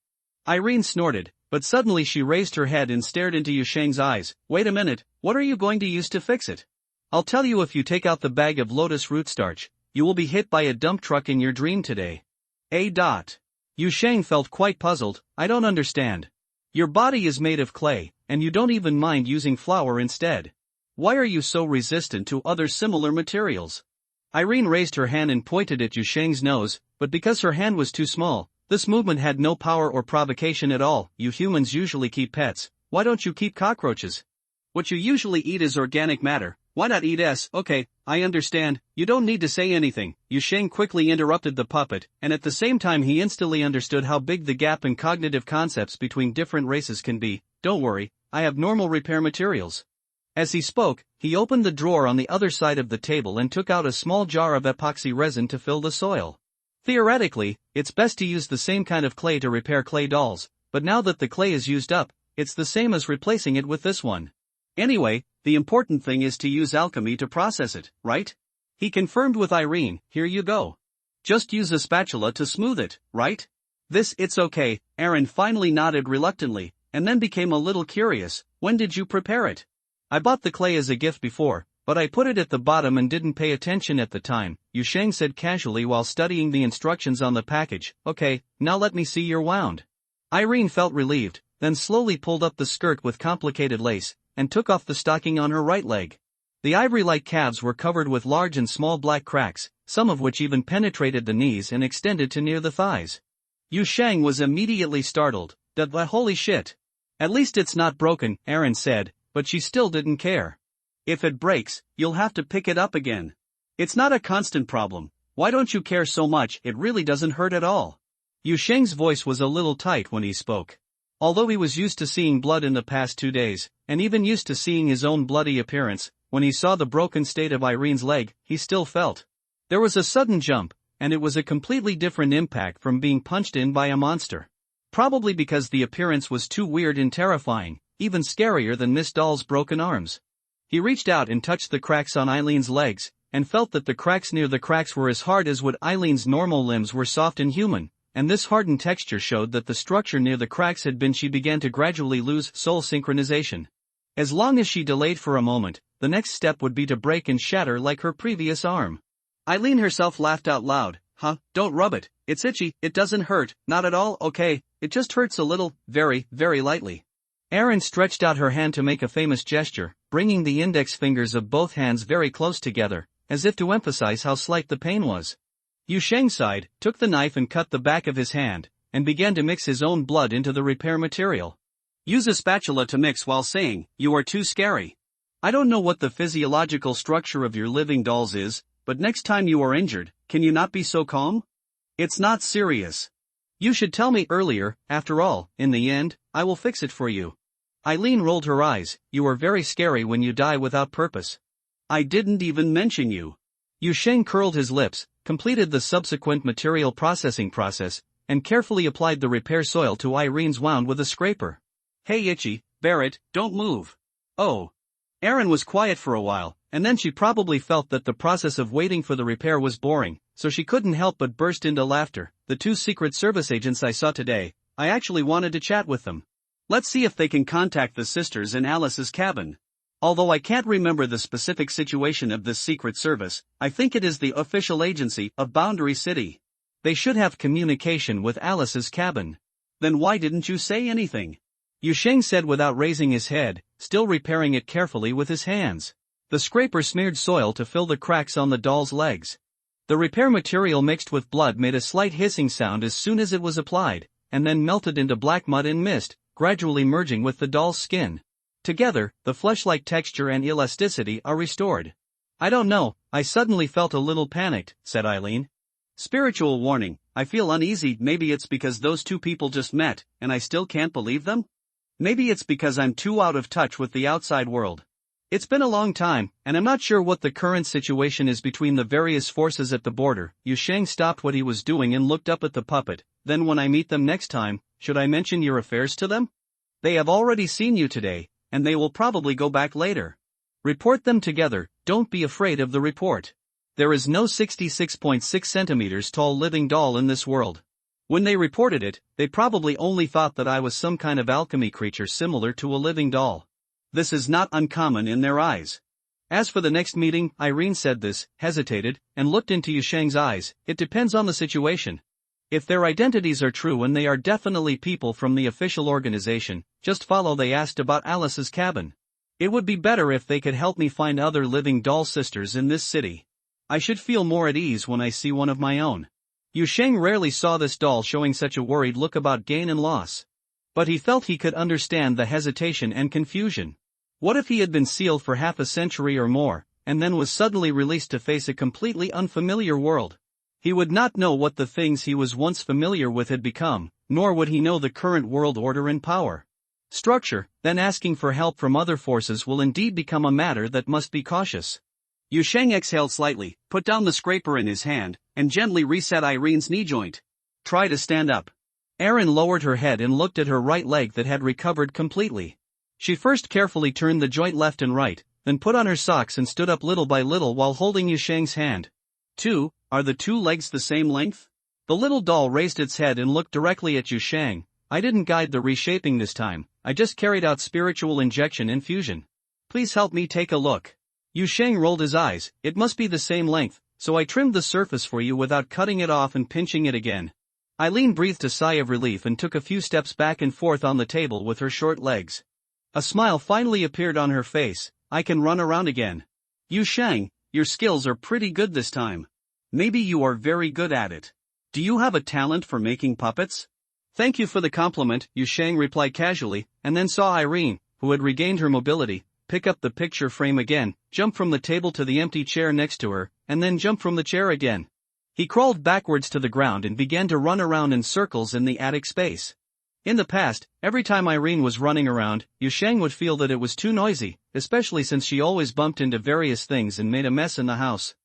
Irene snorted, but suddenly she raised her head and stared into Yu Sheng's eyes. Wait a minute, what are you going to use to fix it? I'll tell you if you take out the bag of lotus root starch. you will be hit by a dump truck in your dream today. A. Yu Sheng felt quite puzzled. I don't understand. Your body is made of clay, and you don't even mind using flour instead. Why are you so resistant to other similar materials? Irene raised her hand and pointed at Yu Sheng's nose, but because her hand was too small, this movement had no power or provocation at all. You humans usually keep pets, why don't you keep cockroaches? What you usually eat is organic matter, why not eat s? Okay, I understand, you don't need to say anything. Yu Sheng quickly interrupted the puppet, and at the same time he instantly understood how big the gap in cognitive concepts between different races can be. Don't worry, I have normal repair materials. As he spoke, he opened the drawer on the other side of the table and took out a small jar of epoxy resin to fill the soil. Theoretically, it's best to use the same kind of clay to repair clay dolls, but now that the clay is used up, it's the same as replacing it with this one. Anyway, the important thing is to use alchemy to process it, right? He confirmed with Irene. Here you go. Just use a spatula to smooth it, right? It's okay. Aaron finally nodded reluctantly, and then became a little curious. When did you prepare it? I bought the clay as a gift before, but I put it at the bottom and didn't pay attention at the time, Yu Sheng said casually while studying the instructions on the package. Okay, now let me see your wound. Irene felt relieved, then slowly pulled up the skirt with complicated lace, and took off the stocking on her right leg. The ivory-like calves were covered with large and small black cracks, some of which even penetrated the knees and extended to near the thighs. Yu Sheng was immediately startled. Holy shit. At least it's not broken, Aaron said, but she still didn't care. If it breaks, you'll have to pick it up again. It's not a constant problem. Why don't you care so much? It really doesn't hurt at all. Yu Sheng's voice was a little tight when he spoke. Although he was used to seeing blood in the past 2 days, and even used to seeing his own bloody appearance, when he saw the broken state of Irene's leg, he still felt. There was a sudden jump, and it was a completely different impact from being punched in by a monster. Probably because the appearance was too weird and terrifying, even scarier than Miss Doll's broken arms. He reached out and touched the cracks on Eileen's legs, and felt that the cracks near the cracks were as hard as what Eileen's normal limbs were soft and human, and this hardened texture showed that the structure near the cracks had been. She began to gradually lose soul synchronization. As long as she delayed for a moment, the next step would be to break and shatter like her previous arm. Eileen herself laughed out loud. Don't rub it, it's itchy. It doesn't hurt, not at all. Okay, it just hurts a little, very, very lightly. Erin stretched out her hand to make a famous gesture, bringing the index fingers of both hands very close together, as if to emphasize how slight the pain was. Yu Sheng sighed, took the knife and cut the back of his hand, and began to mix his own blood into the repair material. Use a spatula to mix while saying, "You are too scary." I don't know what the physiological structure of your living dolls is, but next time you are injured, can you not be so calm? It's not serious. You should tell me earlier. After all, in the end, I will fix it for you. Eileen rolled her eyes. You are very scary when you die without purpose. I didn't even mention you. Yu Sheng curled his lips, completed the subsequent material processing process, and carefully applied the repair soil to Irene's wound with a scraper. Hey Itchy, Barrett, don't move. Oh. Erin was quiet for a while, and then she probably felt that the process of waiting for the repair was boring, so she couldn't help but burst into laughter. The 2 Secret Service agents I saw today, I actually wanted to chat with them. Let's see if they can contact the sisters in Alice's cabin. Although I can't remember the specific situation of this Secret Service, I think it is the official agency of Boundary City. They should have communication with Alice's cabin. Then why didn't you say anything? Yu Sheng said without raising his head, still repairing it carefully with his hands. The scraper smeared soil to fill the cracks on the doll's legs. The repair material mixed with blood made a slight hissing sound as soon as it was applied, and then melted into black mud and mist, gradually merging with the doll's skin. Together, the flesh-like texture and elasticity are restored. I don't know, I suddenly felt a little panicked, said Eileen. Spiritual warning, I feel uneasy. Maybe it's because those 2 people just met, and I still can't believe them? Maybe it's because I'm too out of touch with the outside world. It's been a long time, and I'm not sure what the current situation is between the various forces at the border. Yu Sheng stopped what he was doing and looked up at the puppet. Then when I meet them next time, should I mention your affairs to them? They have already seen you today, and they will probably go back later. Report them together, don't be afraid of the report. There is no 66.6 centimeters tall living doll in this world. When they reported it, they probably only thought that I was some kind of alchemy creature similar to a living doll. This is not uncommon in their eyes. As for the next meeting, Irene said this, hesitated, and looked into Yusheng's eyes. It depends on the situation. If their identities are true and they are definitely people from the official organization, just follow. They asked about Alice's cabin. It would be better if they could help me find other living doll sisters in this city. I should feel more at ease when I see one of my own. Yusheng rarely saw this doll showing such a worried look about gain and loss. But he felt he could understand the hesitation and confusion. What if he had been sealed for half a century or more, and then was suddenly released to face a completely unfamiliar world? He would not know what the things he was once familiar with had become, nor would he know the current world order and power structure. Then asking for help from other forces will indeed become a matter that must be cautious. Yusheng exhaled slightly, put down the scraper in his hand, and gently reset Irene's knee joint. Try to stand up. Erin lowered her head and looked at her right leg that had recovered completely. She first carefully turned the joint left and right, then put on her socks and stood up little by little while holding Yusheng's hand. Are the two legs the same length? The little doll raised its head and looked directly at Yusheng. I didn't guide the reshaping this time, I just carried out spiritual injection and fusion. Please help me take a look. Yusheng rolled his eyes. It must be the same length, so I trimmed the surface for you without cutting it off and pinching it again. Eileen breathed a sigh of relief and took a few steps back and forth on the table with her short legs. A smile finally appeared on her face. I can run around again. Yusheng, your skills are pretty good this time. Maybe you are very good at it. Do you have a talent for making puppets? Thank you for the compliment, Yusheng replied casually, and then saw Irene, who had regained her mobility, pick up the picture frame again, jump from the table to the empty chair next to her, and then jump from the chair again. He crawled backwards to the ground and began to run around in circles in the attic space. In the past, every time Irene was running around, Yusheng would feel that it was too noisy, especially since she always bumped into various things and made a mess in the house.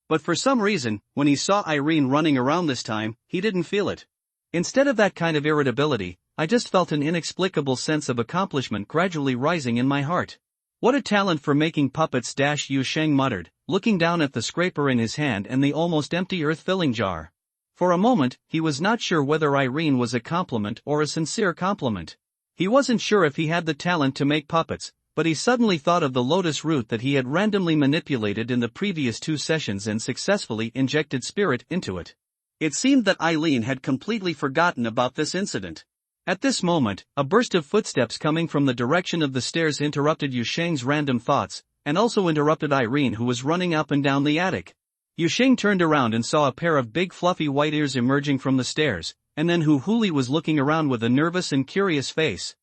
But for some reason, when he saw Irene running around this time, he didn't feel it. Instead of that kind of irritability, I just felt an inexplicable sense of accomplishment gradually rising in my heart. What a talent for making puppets! Yusheng muttered, looking down at the scraper in his hand and the almost empty earth-filling jar. For a moment, he was not sure whether Irene was a compliment or a sincere compliment. He wasn't sure if he had the talent to make puppets, but he suddenly thought of the lotus root that he had randomly manipulated in the previous 2 sessions and successfully injected spirit into it. It seemed that Eileen had completely forgotten about this incident. At this moment, a burst of footsteps coming from the direction of the stairs interrupted Yusheng's random thoughts, and also interrupted Irene, who was running up and down the attic. Yusheng turned around and saw a pair of big fluffy white ears emerging from the stairs, and then Huli was looking around with a nervous and curious face.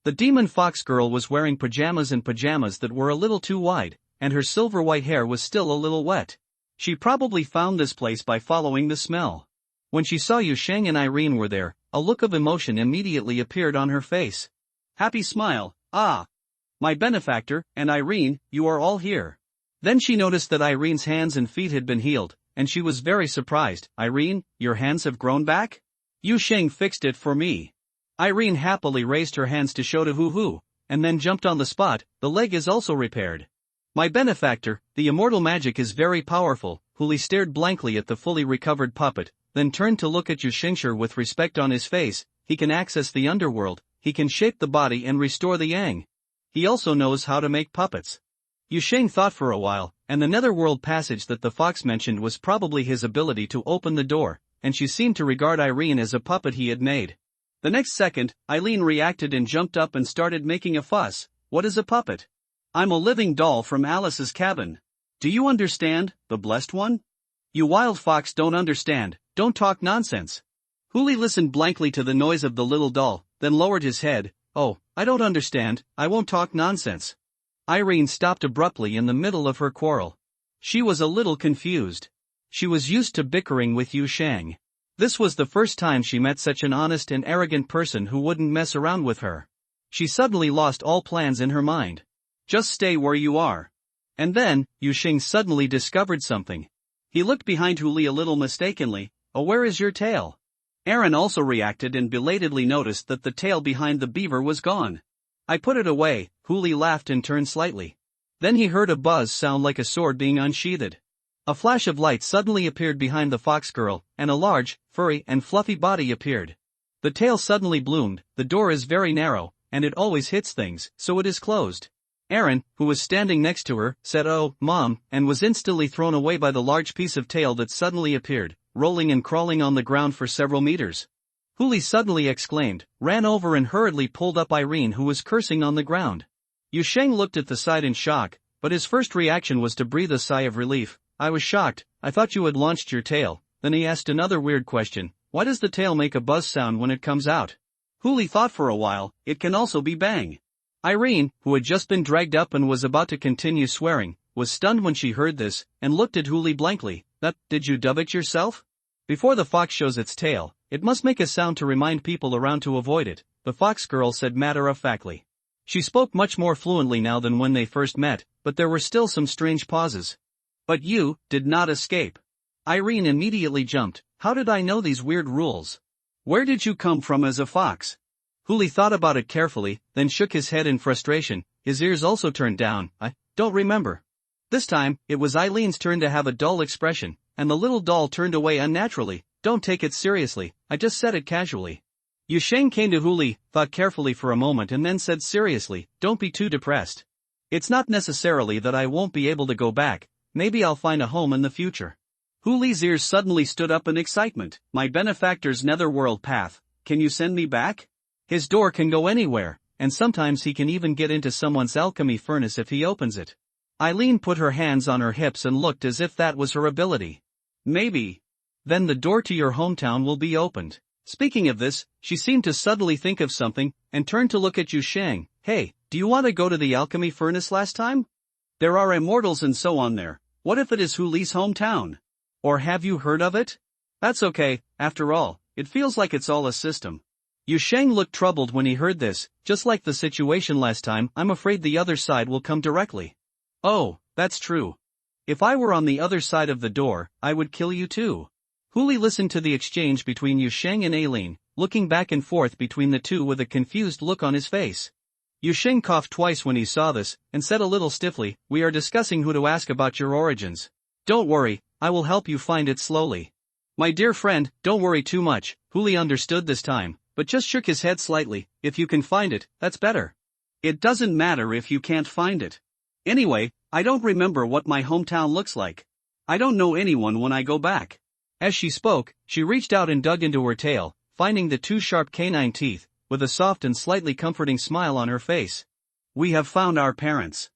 The demon fox girl was wearing pajamas that were a little too wide, and her silver white hair was still a little wet. She probably found this place by following the smell. When she saw Yusheng and Irene were there, a look of emotion immediately appeared on her face. Happy smile. Ah! My benefactor, and Irene, you are all here. Then she noticed that Irene's hands and feet had been healed, and she was very surprised. Irene, your hands have grown back? Yusheng fixed it for me. Irene happily raised her hands to show to Hu, and then jumped on the spot. The leg is also repaired. My benefactor, the immortal magic is very powerful. Huli stared blankly at the fully recovered puppet, then turned to look at Yusheng with respect on his face. He can access the underworld, he can shape the body and restore the yang. He also knows how to make puppets. Yusheng thought for a while, and the netherworld passage that the fox mentioned was probably his ability to open the door, and she seemed to regard Irene as a puppet he had made. The next second, Eileen reacted and jumped up and started making a fuss. What is a puppet? I'm a living doll from Alice's cabin. Do you understand, the blessed one? You wild fox don't understand, don't talk nonsense. Huli listened blankly to the noise of the little doll, then lowered his head. Oh, I don't understand, I won't talk nonsense. Irene stopped abruptly in the middle of her quarrel. She was a little confused. She was used to bickering with Yusheng. This was the first time she met such an honest and arrogant person who wouldn't mess around with her. She suddenly lost all plans in her mind. Just stay where you are. And then, Yusheng suddenly discovered something. He looked behind Huli a little mistakenly. Oh, where is your tail? Erin also reacted and belatedly noticed that the tail behind the beaver was gone. I put it away. Huli laughed and turned slightly. Then he heard a buzz sound like a sword being unsheathed. A flash of light suddenly appeared behind the fox girl, and a large, furry and fluffy body appeared. The tail suddenly bloomed. The door is very narrow, and it always hits things, so it is closed. Aaron, who was standing next to her, said "Oh, Mom," and was instantly thrown away by the large piece of tail that suddenly appeared, rolling and crawling on the ground for several meters. Huli suddenly exclaimed, ran over and hurriedly pulled up Irene, who was cursing on the ground. Yusheng looked at the sight in shock, but his first reaction was to breathe a sigh of relief. "I was shocked, I thought you had launched your tail." Then he asked another weird question: "Why does the tail make a buzz sound when it comes out?" Huli thought for a while, "It can also be bang." Irene, who had just been dragged up and was about to continue swearing, was stunned when she heard this, and looked at Huli blankly. Did you dub it yourself?" "Before the fox shows its tail, it must make a sound to remind people around to avoid it," the fox girl said matter-of-factly. She spoke much more fluently now than when they first met, but there were still some strange pauses. "But you did not escape." Irene immediately jumped. "How did I know these weird rules? Where did you come from as a fox?" Huli thought about it carefully, then shook his head in frustration, his ears also turned down. "I don't remember." This time, it was Eileen's turn to have a dull expression, and the little doll turned away unnaturally. "Don't take it seriously, I just said it casually." Yusheng came to Huli, thought carefully for a moment and then said seriously, "Don't be too depressed. It's not necessarily that I won't be able to go back, maybe I'll find a home in the future." Huli's ears suddenly stood up in excitement. "My benefactor's netherworld path, can you send me back? His door can go anywhere, and sometimes he can even get into someone's alchemy furnace if he opens it." Eileen put her hands on her hips and looked as if that was her ability. "Maybe. Then the door to your hometown will be opened." Speaking of this, she seemed to suddenly think of something, and turned to look at Yusheng. "Hey, do you want to go to the alchemy furnace last time? There are immortals and so on there. What if it is Huli's hometown? Or have you heard of it?" "That's okay, after all, it feels like it's all a system." Yusheng looked troubled when he heard this. "Just like the situation last time, I'm afraid the other side will come directly." "Oh, that's true. If I were on the other side of the door, I would kill you too." Huli listened to the exchange between Yusheng and Aileen, looking back and forth between the two with a confused look on his face. Yusheng coughed twice when he saw this, and said a little stiffly, "We are discussing who to ask about your origins. Don't worry, I will help you find it slowly." "My dear friend, don't worry too much," Huli understood this time, but just shook his head slightly. "If you can find it, that's better." "It doesn't matter if you can't find it. Anyway, I don't remember what my hometown looks like. I don't know anyone when I go back." As she spoke, she reached out and dug into her tail, finding the two sharp canine teeth, with a soft and slightly comforting smile on her face. "We have found our parents.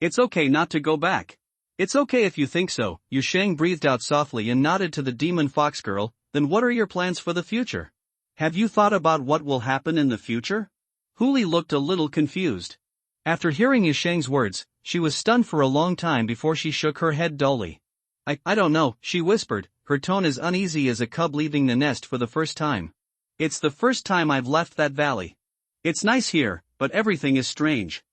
It's okay not to go back." "It's okay if you think so," Yusheng breathed out softly and nodded to the demon fox girl. "Then what are your plans for the future? Have you thought about what will happen in the future?" Huli looked a little confused. After hearing Yusheng's words, she was stunned for a long time before she shook her head dully. I don't know," she whispered, her tone as uneasy as a cub leaving the nest for the first time. "It's the first time I've left that valley. It's nice here, but everything is strange.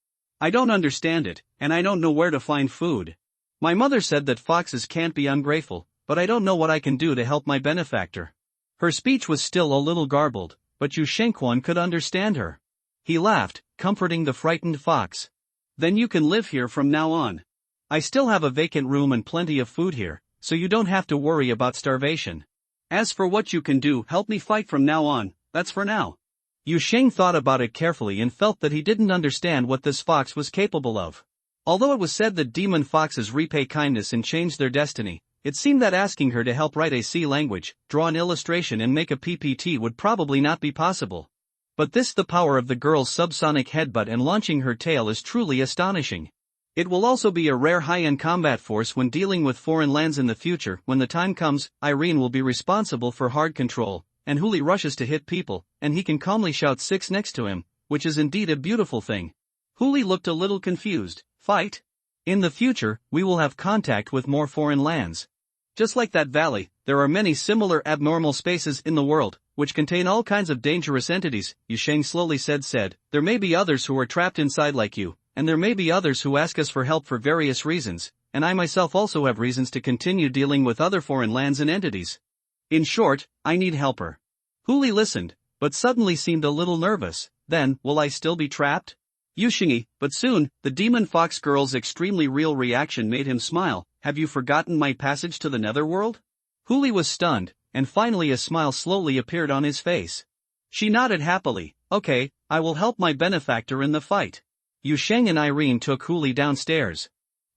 I don't understand it, and I don't know where to find food. My mother said that foxes can't be ungrateful, but I don't know what I can do to help my benefactor." Her speech was still a little garbled, but Yusheng could understand her. He laughed, comforting the frightened fox. "Then you can live here from now on. I still have a vacant room and plenty of food here, so you don't have to worry about starvation. As for what you can do, help me fight from now on, that's for now." Yusheng thought about it carefully and felt that he didn't understand what this fox was capable of. Although it was said that demon foxes repay kindness and change their destiny, it seemed that asking her to help write a C language, draw an illustration and make a PPT would probably not be possible. But the power of the girl's subsonic headbutt and launching her tail is truly astonishing. It will also be a rare high-end combat force when dealing with foreign lands in the future. When the time comes, Irene will be responsible for hard control, and Huli rushes to hit people, and he can calmly shout 6 next to him, which is indeed a beautiful thing. Huli looked a little confused. "Fight? In the future, we will have contact with more foreign lands. Just like that valley, there are many similar abnormal spaces in the world, which contain all kinds of dangerous entities," Yusheng slowly said. "There may be others who are trapped inside like you, and there may be others who ask us for help for various reasons, and I myself also have reasons to continue dealing with other foreign lands and entities. In short, I need helper." Huli listened, but suddenly seemed a little nervous. "Then, will I still be trapped?" Yusheng, but soon, the demon fox girl's extremely real reaction made him smile. "Have you forgotten my passage to the netherworld?" Huli was stunned, and finally a smile slowly appeared on his face. She nodded happily. "Okay, I will help my benefactor in the fight." Yu Sheng and Irene took Huli downstairs.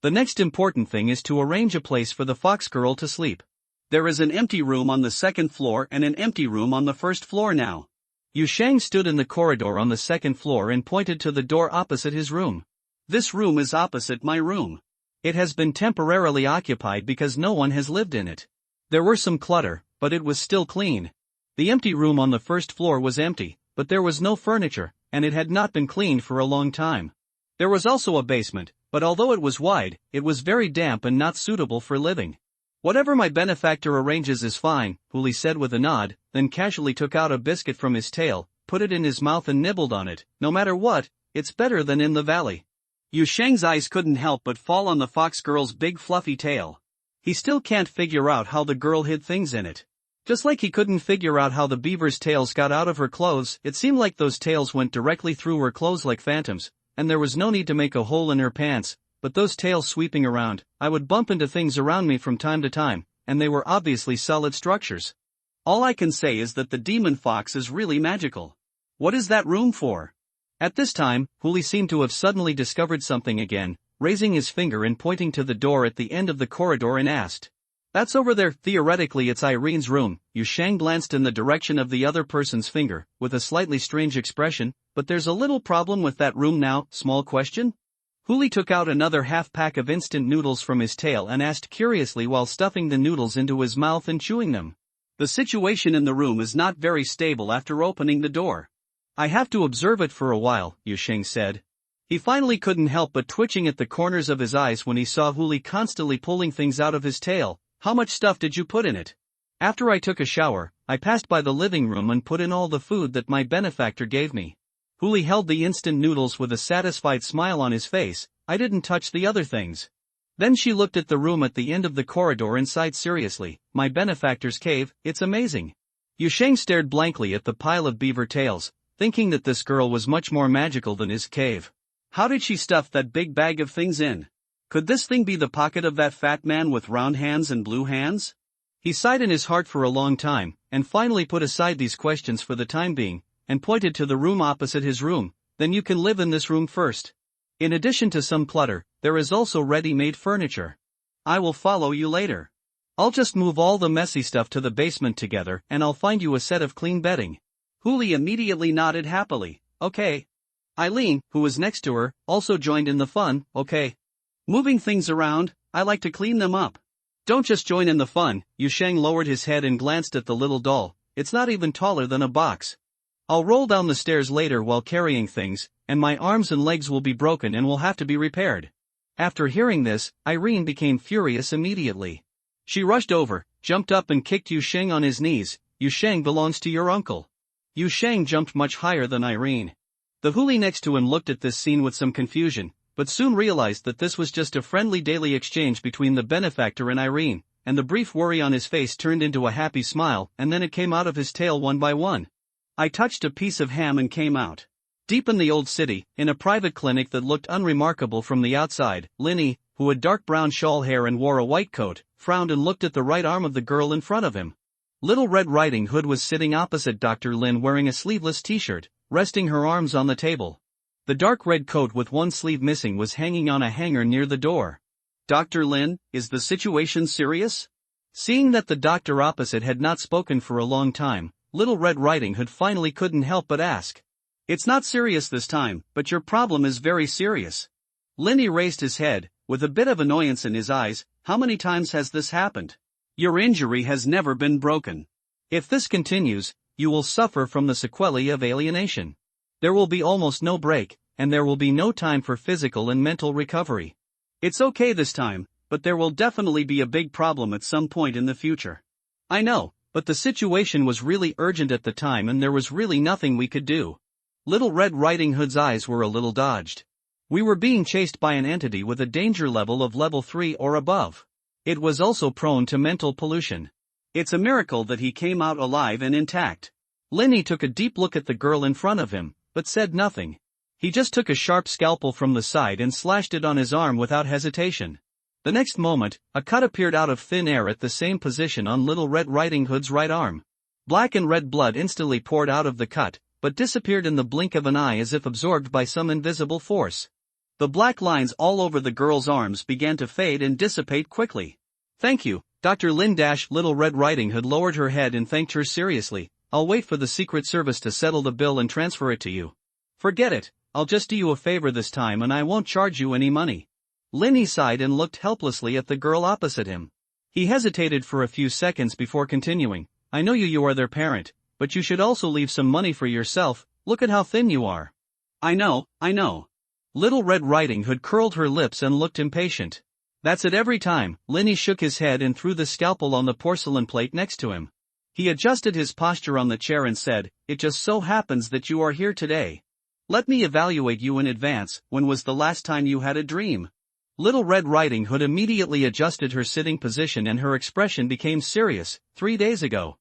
The next important thing is to arrange a place for the fox girl to sleep. There is an empty room on the second floor and an empty room on the first floor now. Yu Sheng stood in the corridor on the second floor and pointed to the door opposite his room. This room is opposite my room. It has been temporarily occupied because no one has lived in it. There were some clutter, but it was still clean. The empty room on the first floor was empty, but there was no furniture, and it had not been cleaned for a long time. There was also a basement, but although it was wide, it was very damp and not suitable for living. Whatever my benefactor arranges is fine, Huli said with a nod, then casually took out a biscuit from his tail, put it in his mouth and nibbled on it. No matter what, it's better than in the valley. Yu Sheng's eyes couldn't help but fall on the fox girl's big fluffy tail. He still can't figure out how the girl hid things in it. Just like he couldn't figure out how the beaver's tails got out of her clothes, it seemed like those tails went directly through her clothes like phantoms, and there was no need to make a hole in her pants, but those tails sweeping around, I would bump into things around me from time to time, and they were obviously solid structures. All I can say is that the demon fox is really magical. What is that room for? At this time, Huli seemed to have suddenly discovered something again, raising his finger and pointing to the door at the end of the corridor and asked. That's over there. Theoretically it's Irene's room. Yu Sheng glanced in the direction of the other person's finger, with a slightly strange expression, but there's a little problem with that room now. Small question? Huli took out another half-pack of instant noodles from his tail and asked curiously while stuffing the noodles into his mouth and chewing them. The situation in the room is not very stable after opening the door. I have to observe it for a while, Yu Sheng said. He finally couldn't help but twitching at the corners of his eyes when he saw Huli constantly pulling things out of his tail. How much stuff did you put in it? After I took a shower, I passed by the living room and put in all the food that my benefactor gave me. Huli held the instant noodles with a satisfied smile on his face. I didn't touch the other things. Then she looked at the room at the end of the corridor and sighed seriously. My benefactor's cave, it's amazing. Yu Sheng stared blankly at the pile of beaver tails, thinking that this girl was much more magical than his cave. How did she stuff that big bag of things in? Could this thing be the pocket of that fat man with round hands and blue hands? He sighed in his heart for a long time, and finally put aside these questions for the time being, and pointed to the room opposite his room. Then you can live in this room first. In addition to some clutter, there is also ready-made furniture. I will follow you later. I'll just move all the messy stuff to the basement together and I'll find you a set of clean bedding. Huli immediately nodded happily. Okay. Eileen, who was next to her, also joined in the fun. Okay. Moving things around, I like to clean them up. Don't just join in the fun. Yu Sheng lowered his head and glanced at the little doll. It's not even taller than a box. I'll roll down the stairs later while carrying things, and my arms and legs will be broken and will have to be repaired. After hearing this, Irene became furious immediately. She rushed over, jumped up and kicked Yu Sheng on his knees. Yu Sheng belongs to your uncle. Yu Sheng jumped much higher than Irene. The Huli next to him looked at this scene with some confusion, but soon realized that this was just a friendly daily exchange between the benefactor and Irene, and the brief worry on his face turned into a happy smile, and then it came out of his tail one by one. I touched a piece of ham and came out. Deep in the old city, in a private clinic that looked unremarkable from the outside, Linny, who had dark brown shawl hair and wore a white coat, frowned and looked at the right arm of the girl in front of him. Little Red Riding Hood was sitting opposite Dr. Lin wearing a sleeveless t-shirt, resting her arms on the table. The dark red coat with one sleeve missing was hanging on a hanger near the door. Dr. Lin, is the situation serious? Seeing that the doctor opposite had not spoken for a long time, Little Red Riding Hood finally couldn't help but ask. It's not serious this time, but your problem is very serious. Linny raised his head, with a bit of annoyance in his eyes. How many times has this happened? Your injury has never been broken. If this continues, you will suffer from the sequelae of alienation. There will be almost no break, and there will be no time for physical and mental recovery. It's okay this time, but there will definitely be a big problem at some point in the future. I know, but the situation was really urgent at the time and there was really nothing we could do. Little Red Riding Hood's eyes were a little dodged. We were being chased by an entity with a danger level of level 3 or above. It was also prone to mental pollution. It's a miracle that he came out alive and intact. Linny took a deep look at the girl in front of him, but said nothing. He just took a sharp scalpel from the side and slashed it on his arm without hesitation. The next moment, a cut appeared out of thin air at the same position on Little Red Riding Hood's right arm. Black and red blood instantly poured out of the cut, but disappeared in the blink of an eye as if absorbed by some invisible force. The black lines all over the girl's arms began to fade and dissipate quickly. Thank you, Dr. Lin. Little Red Riding Hood lowered her head and thanked her seriously. I'll wait for the Secret Service to settle the bill and transfer it to you. Forget it, I'll just do you a favor this time and I won't charge you any money. Lin sighed and looked helplessly at the girl opposite him. He hesitated for a few seconds before continuing. I know you are their parent, but you should also leave some money for yourself. Look at how thin you are. I know. Little Red Riding Hood curled her lips and looked impatient. That's it every time. Linny shook his head and threw the scalpel on the porcelain plate next to him. He adjusted his posture on the chair and said, It just so happens that you are here today. Let me evaluate you in advance. When was the last time you had a dream? Little Red Riding Hood immediately adjusted her sitting position and her expression became serious. 3 days ago.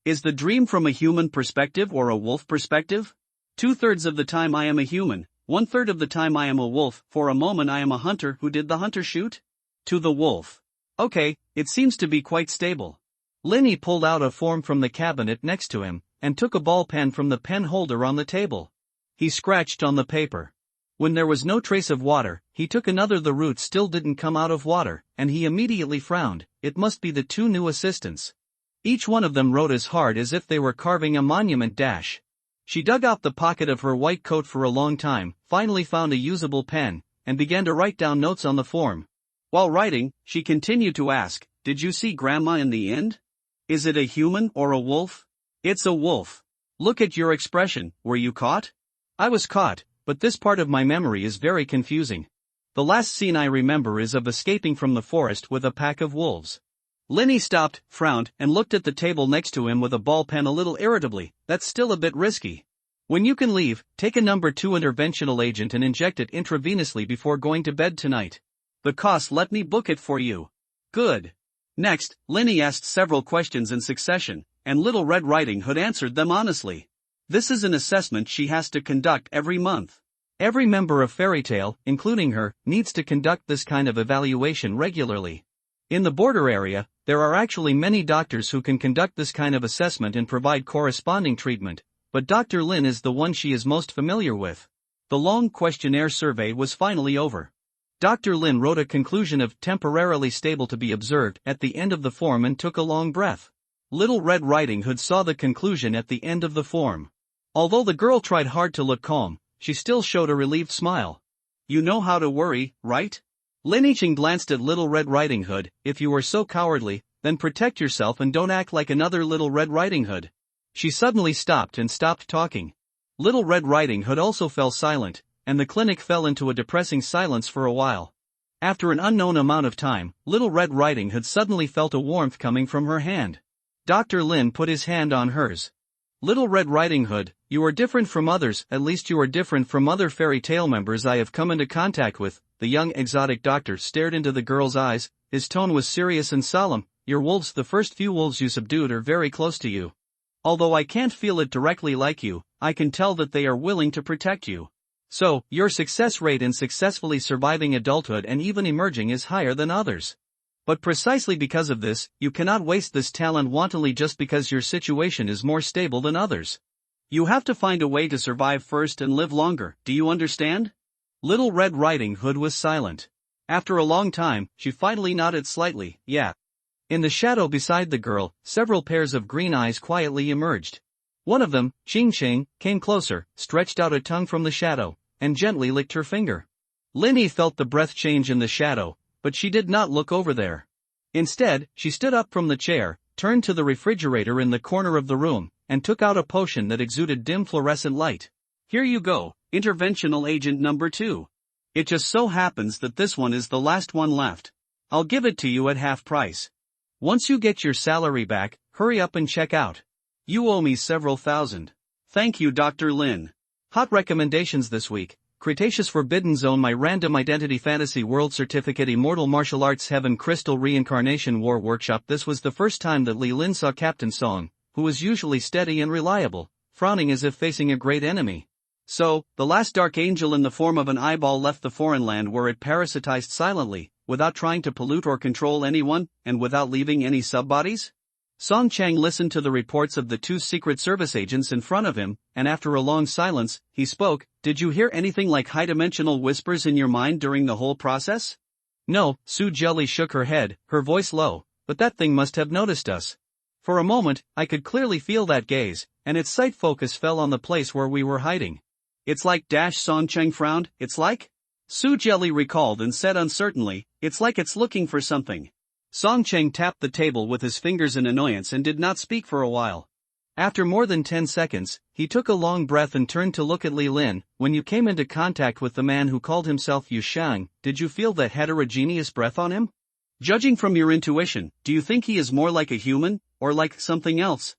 Is the dream from a human perspective or a wolf perspective? 2/3 of the time I am a human, 1/3 of the time I am a wolf. For a moment I am a hunter. Who did the hunter shoot? To the wolf. Okay, it seems to be quite stable. Linny pulled out a form from the cabinet next to him, and took a ball pen from the pen holder on the table. He scratched on the paper. When there was no trace of water, he took another. The root still didn't come out of water, and he immediately frowned. It must be the 2 new assistants. Each one of them wrote as hard as if they were carving a monument. She dug out the pocket of her white coat for a long time, finally found a usable pen, and began to write down notes on the form. While writing, she continued to ask, Did you see Grandma in the end? Is it a human or a wolf? It's a wolf. Look at your expression. Were you caught? I was caught, but this part of my memory is very confusing. The last scene I remember is of escaping from the forest with a pack of wolves. Linny stopped, frowned, and looked at the table next to him with a ball pen a little irritably. That's still a bit risky. When you can leave, take a number 2 interventional agent and inject it intravenously before going to bed tonight. The cost, let me book it for you. Good. Next, Linny asked several questions in succession, and Little Red Riding Hood answered them honestly. This is an assessment she has to conduct every month. Every member of Fairy Tale, including her, needs to conduct this kind of evaluation regularly. In the border area, there are actually many doctors who can conduct this kind of assessment and provide corresponding treatment, but Dr. Lin is the one she is most familiar with. The long questionnaire survey was finally over. Dr. Lin wrote a conclusion of temporarily stable to be observed at the end of the form and took a long breath. Little Red Riding Hood saw the conclusion at the end of the form. Although the girl tried hard to look calm, she still showed a relieved smile. You know how to worry, right? Lin Yicheng glanced at Little Red Riding Hood. If you are so cowardly, then protect yourself and don't act like another Little Red Riding Hood. She suddenly stopped talking. Little Red Riding Hood also fell silent, and the clinic fell into a depressing silence for a while. After an unknown amount of time, Little Red Riding Hood suddenly felt a warmth coming from her hand. Dr. Lin put his hand on hers. Little Red Riding Hood, you are different from others, at least you are different from other Fairy Tale members I have come into contact with. The young exotic doctor stared into the girl's eyes, his tone was serious and solemn. Your wolves, the first few wolves you subdued, are very close to you. Although I can't feel it directly like you, I can tell that they are willing to protect you. So, your success rate in successfully surviving adulthood and even emerging is higher than others. But precisely because of this, you cannot waste this talent wantonly just because your situation is more stable than others. You have to find a way to survive first and live longer, do you understand? Little Red Riding Hood was silent. After a long time, she finally nodded slightly, yeah. In the shadow beside the girl, several pairs of green eyes quietly emerged. One of them, Xing Xing, came closer, stretched out a tongue from the shadow, and gently licked her finger. Linny felt the breath change in the shadow, but she did not look over there. Instead, she stood up from the chair, turned to the refrigerator in the corner of the room, and took out a potion that exuded dim fluorescent light. Here you go, interventional agent number 2. It just so happens that this one is the last one left. I'll give it to you at half price. Once you get your salary back, hurry up and check out. You owe me several thousand. Thank you, Dr. Lin. Hot recommendations this week. Cretaceous Forbidden Zone, My Random Identity Fantasy World Certificate, Immortal Martial Arts Heaven, Crystal Reincarnation War Workshop. This was the first time that Li Lin saw Captain Song, who was usually steady and reliable, frowning as if facing a great enemy. So, the last dark angel in the form of an eyeball left the foreign land where it parasitized silently, without trying to pollute or control anyone, and without leaving any subbodies? Song Chang listened to the reports of the two Secret Service agents in front of him, and after a long silence, he spoke. Did you hear anything like high-dimensional whispers in your mind during the whole process? No, Su Jelly shook her head, her voice low, but that thing must have noticed us. For a moment, I could clearly feel that gaze, and its sight focus fell on the place where we were hiding. It's like Song Chang frowned, it's like? Su Jelly recalled and said uncertainly, it's like it's looking for something. Song Chang tapped the table with his fingers in annoyance and did not speak for a while. After more than 10 seconds, he took a long breath and turned to look at Li Lin. When you came into contact with the man who called himself Yu Shang, did you feel that heterogeneous breath on him? Judging from your intuition, do you think he is more like a human, or like something else?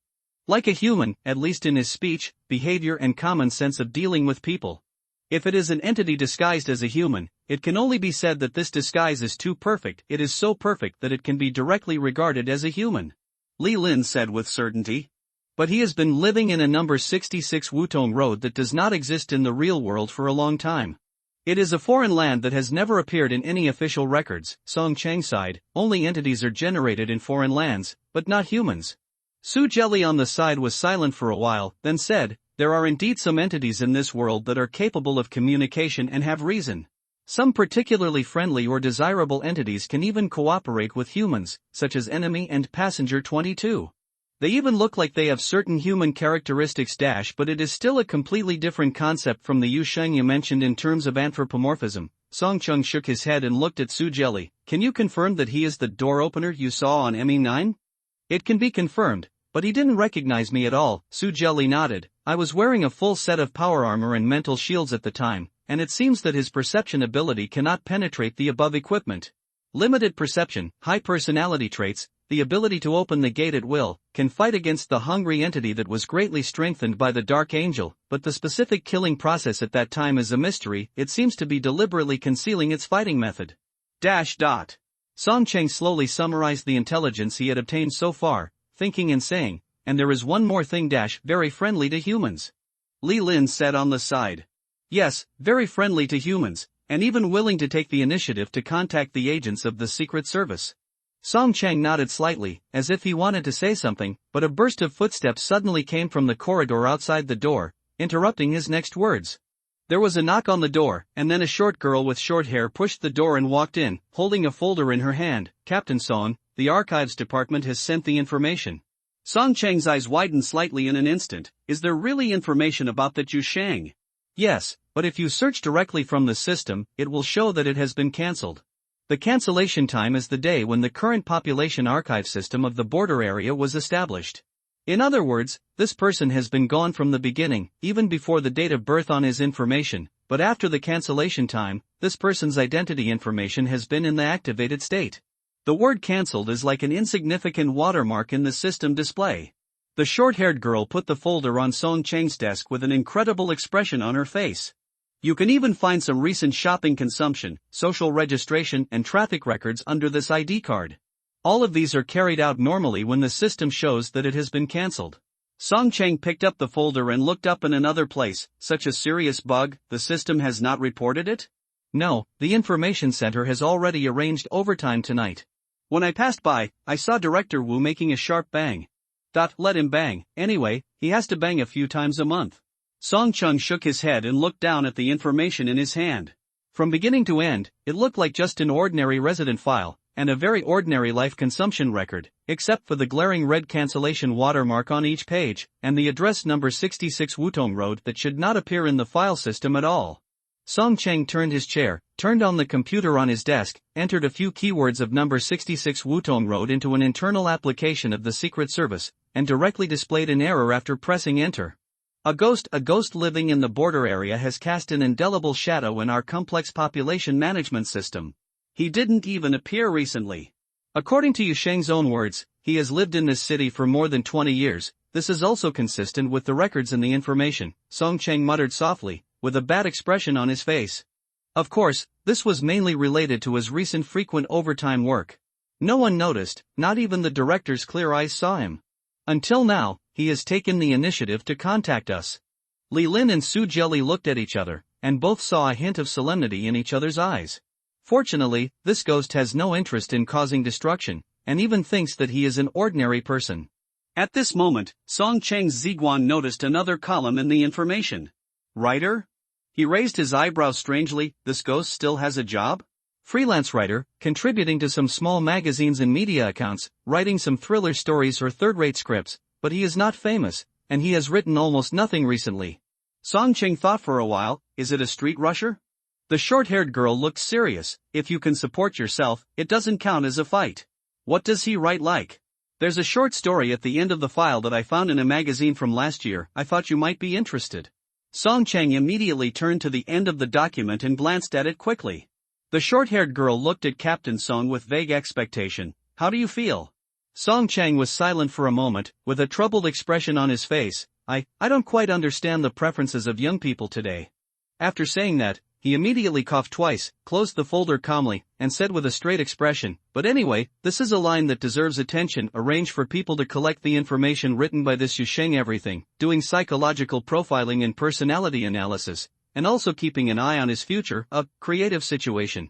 Like a human, at least in his speech, behavior and common sense of dealing with people. If it is an entity disguised as a human, it can only be said that this disguise is too perfect. It is so perfect that it can be directly regarded as a human. Li Lin said with certainty. But he has been living in a number 66 Wutong Road that does not exist in the real world for a long time. It is a foreign land that has never appeared in any official records. Song Chang sighed. Only entities are generated in foreign lands, but not humans. Su Jelly on the side was silent for a while, then said, there are indeed some entities in this world that are capable of communication and have reason. Some particularly friendly or desirable entities can even cooperate with humans, such as Enemy and Passenger 22. They even look like they have certain human characteristics but it is still a completely different concept from the Yu Sheng you mentioned in terms of anthropomorphism. Song Chung shook his head and looked at Su Jelly. Can you confirm that he is the door opener you saw on ME9? It can be confirmed, but he didn't recognize me at all. Su Jelly nodded. I was wearing a full set of power armor and mental shields at the time, and it seems that his perception ability cannot penetrate the above equipment. Limited perception, high personality traits, the ability to open the gate at will, can fight against the hungry entity that was greatly strengthened by the Dark Angel, but the specific killing process at that time is a mystery. It seems to be deliberately concealing its fighting method. Song Chang slowly summarized the intelligence he had obtained so far, thinking and saying, and there is one more thing. Very friendly to humans. Li Lin said on the side. Yes, very friendly to humans, and even willing to take the initiative to contact the agents of the Secret Service. Song Chang nodded slightly, as if he wanted to say something, but a burst of footsteps suddenly came from the corridor outside the door, interrupting his next words. There was a knock on the door, and then a short girl with short hair pushed the door and walked in, holding a folder in her hand. Captain Song, the archives department has sent the information. Song Chang's eyes widened slightly in an instant. Is there really information about that Yu Shang? Yes, but if you search directly from the system, it will show that it has been cancelled. The cancellation time is the day when the current population archive system of the border area was established. In other words, this person has been gone from the beginning, even before the date of birth on his information, but after the cancellation time, this person's identity information has been in the activated state. The word cancelled is like an insignificant watermark in the system display. The short-haired girl put the folder on Song Chang's desk with an incredible expression on her face. You can even find some recent shopping consumption, social registration and traffic records under this ID card. All of these are carried out normally when the system shows that it has been cancelled. Song Chang picked up the folder and looked up in another place. Such a serious bug, the system has not reported it? No, the information center has already arranged overtime tonight. When I passed by, I saw Director Wu making a sharp bang. Let him bang. Anyway, he has to bang a few times a month. Song Chung shook his head and looked down at the information in his hand. From beginning to end, it looked like just an ordinary resident file, and a very ordinary life consumption record, except for the glaring red cancellation watermark on each page, and the address number 66 Wutong Road that should not appear in the file system at all. Song Chang turned his chair, turned on the computer on his desk, entered a few keywords of number 66 Wutong Road into an internal application of the Secret Service, and directly displayed an error after pressing enter. A ghost living in the border area has cast an indelible shadow in our complex population management system. He didn't even appear recently. According to Yu Sheng's own words, he has lived in this city for more than 20 years. This is also consistent with the records and the information, Song Chang muttered softly, with a bad expression on his face. Of course, this was mainly related to his recent frequent overtime work. No one noticed, not even the director's clear eyes saw him. Until now, he has taken the initiative to contact us. Li Lin and Su Jelly looked at each other, and both saw a hint of solemnity in each other's eyes. Fortunately, this ghost has no interest in causing destruction. and even thinks that he is an ordinary person. At this moment, Song Cheng's Ziguan noticed another column in the information. Writer? He raised his eyebrows strangely. This ghost still has a job? Freelance writer, contributing to some small magazines and media accounts, writing some thriller stories or third-rate scripts, but he is not famous, and he has written almost nothing recently. Song Cheng thought for a while, is it a street rusher? The short-haired girl looked serious. If you can support yourself, it doesn't count as a fight. What does he write like? There's a short story at the end of the file that I found in a magazine from last year. I thought you might be interested. Song Cheng immediately turned to the end of the document and glanced at it quickly. The short-haired girl looked at Captain Song with vague expectation. How do you feel? Song Cheng was silent for a moment, with a troubled expression on his face. I don't quite understand the preferences of young people today. After saying that, he immediately coughed twice, closed the folder calmly, and said with a straight expression, but anyway, this is a line that deserves attention. Arrange for people to collect the information written by this Yu Sheng everything, doing psychological profiling and personality analysis, and also keeping an eye on his future, a creative situation.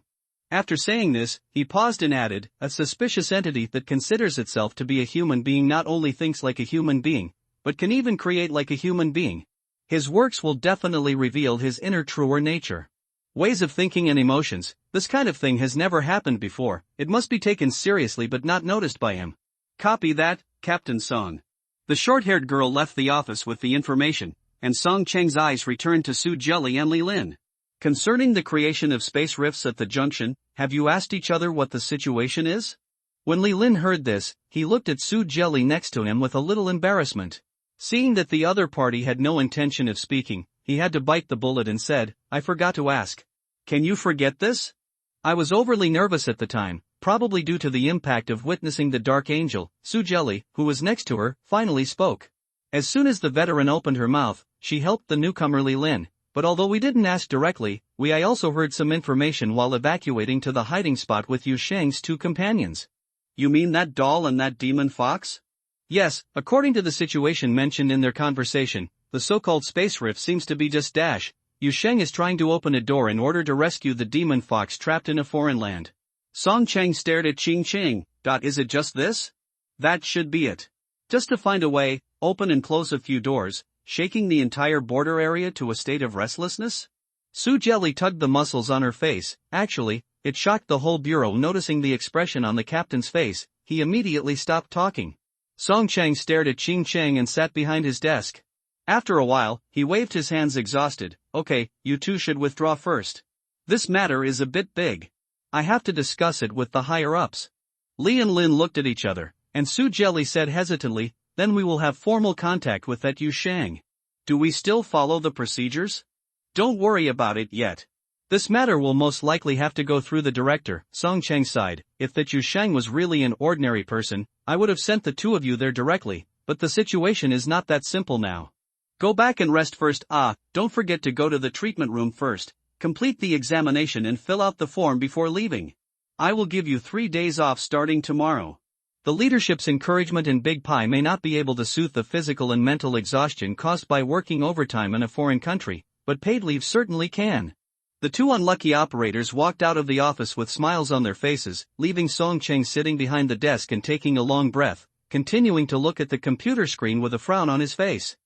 After saying this, he paused and added, a suspicious entity that considers itself to be a human being not only thinks like a human being, but can even create like a human being. His works will definitely reveal his inner truer nature. Ways of thinking and emotions. This kind of thing has never happened before. It must be taken seriously but not noticed by him. Copy that, Captain Song. The short-haired girl left the office with the information, and Song Cheng's eyes returned to Su Jelly and Li Lin. Concerning the creation of space rifts at the junction, have you asked each other what the situation is? When Li Lin heard this, he looked at Su Jelly next to him with a little embarrassment. Seeing that the other party had no intention of speaking, he had to bite the bullet and said, I forgot to ask. Can you forget this? I was overly nervous at the time, probably due to the impact of witnessing the Dark Angel. Su Jelly, who was next to her, finally spoke. As soon as the veteran opened her mouth, she helped the newcomer Li Lin. But although we didn't ask directly, I also heard some information while evacuating to the hiding spot with Yu Sheng's two companions. You mean that doll and that demon fox? Yes, according to the situation mentioned in their conversation, the so-called space rift seems to be just dash. Yu Sheng is trying to open a door in order to rescue the demon fox trapped in a foreign land. Song Cheng stared at Qing Ching. Is it just this? That should be it. Just to find a way, open and close a few doors, shaking the entire border area to a state of restlessness? Su Jelly tugged the muscles on her face. Actually, it shocked the whole bureau noticing the expression on the captain's face. He immediately stopped talking. Song Cheng stared at Qing Cheng and sat behind his desk. After a while, he waved his hands exhausted. Okay, you two should withdraw first. This matter is a bit big. I have to discuss it with the higher-ups. Li and Lin looked at each other, and Su Jelly said hesitantly, then we will have formal contact with that Yu Sheng. Do we still follow the procedures? Don't worry about it yet. This matter will most likely have to go through the director. Song Cheng sighed. If that Yu Sheng was really an ordinary person, I would have sent the two of you there directly, but the situation is not that simple now. Go back and rest first. Don't forget to go to the treatment room first, complete the examination and fill out the form before leaving. I will give you 3 days off starting tomorrow. The leadership's encouragement in Big Pie may not be able to soothe the physical and mental exhaustion caused by working overtime in a foreign country, but paid leave certainly can. The two unlucky operators walked out of the office with smiles on their faces, leaving Song Cheng sitting behind the desk and taking a long breath, continuing to look at the computer screen with a frown on his face.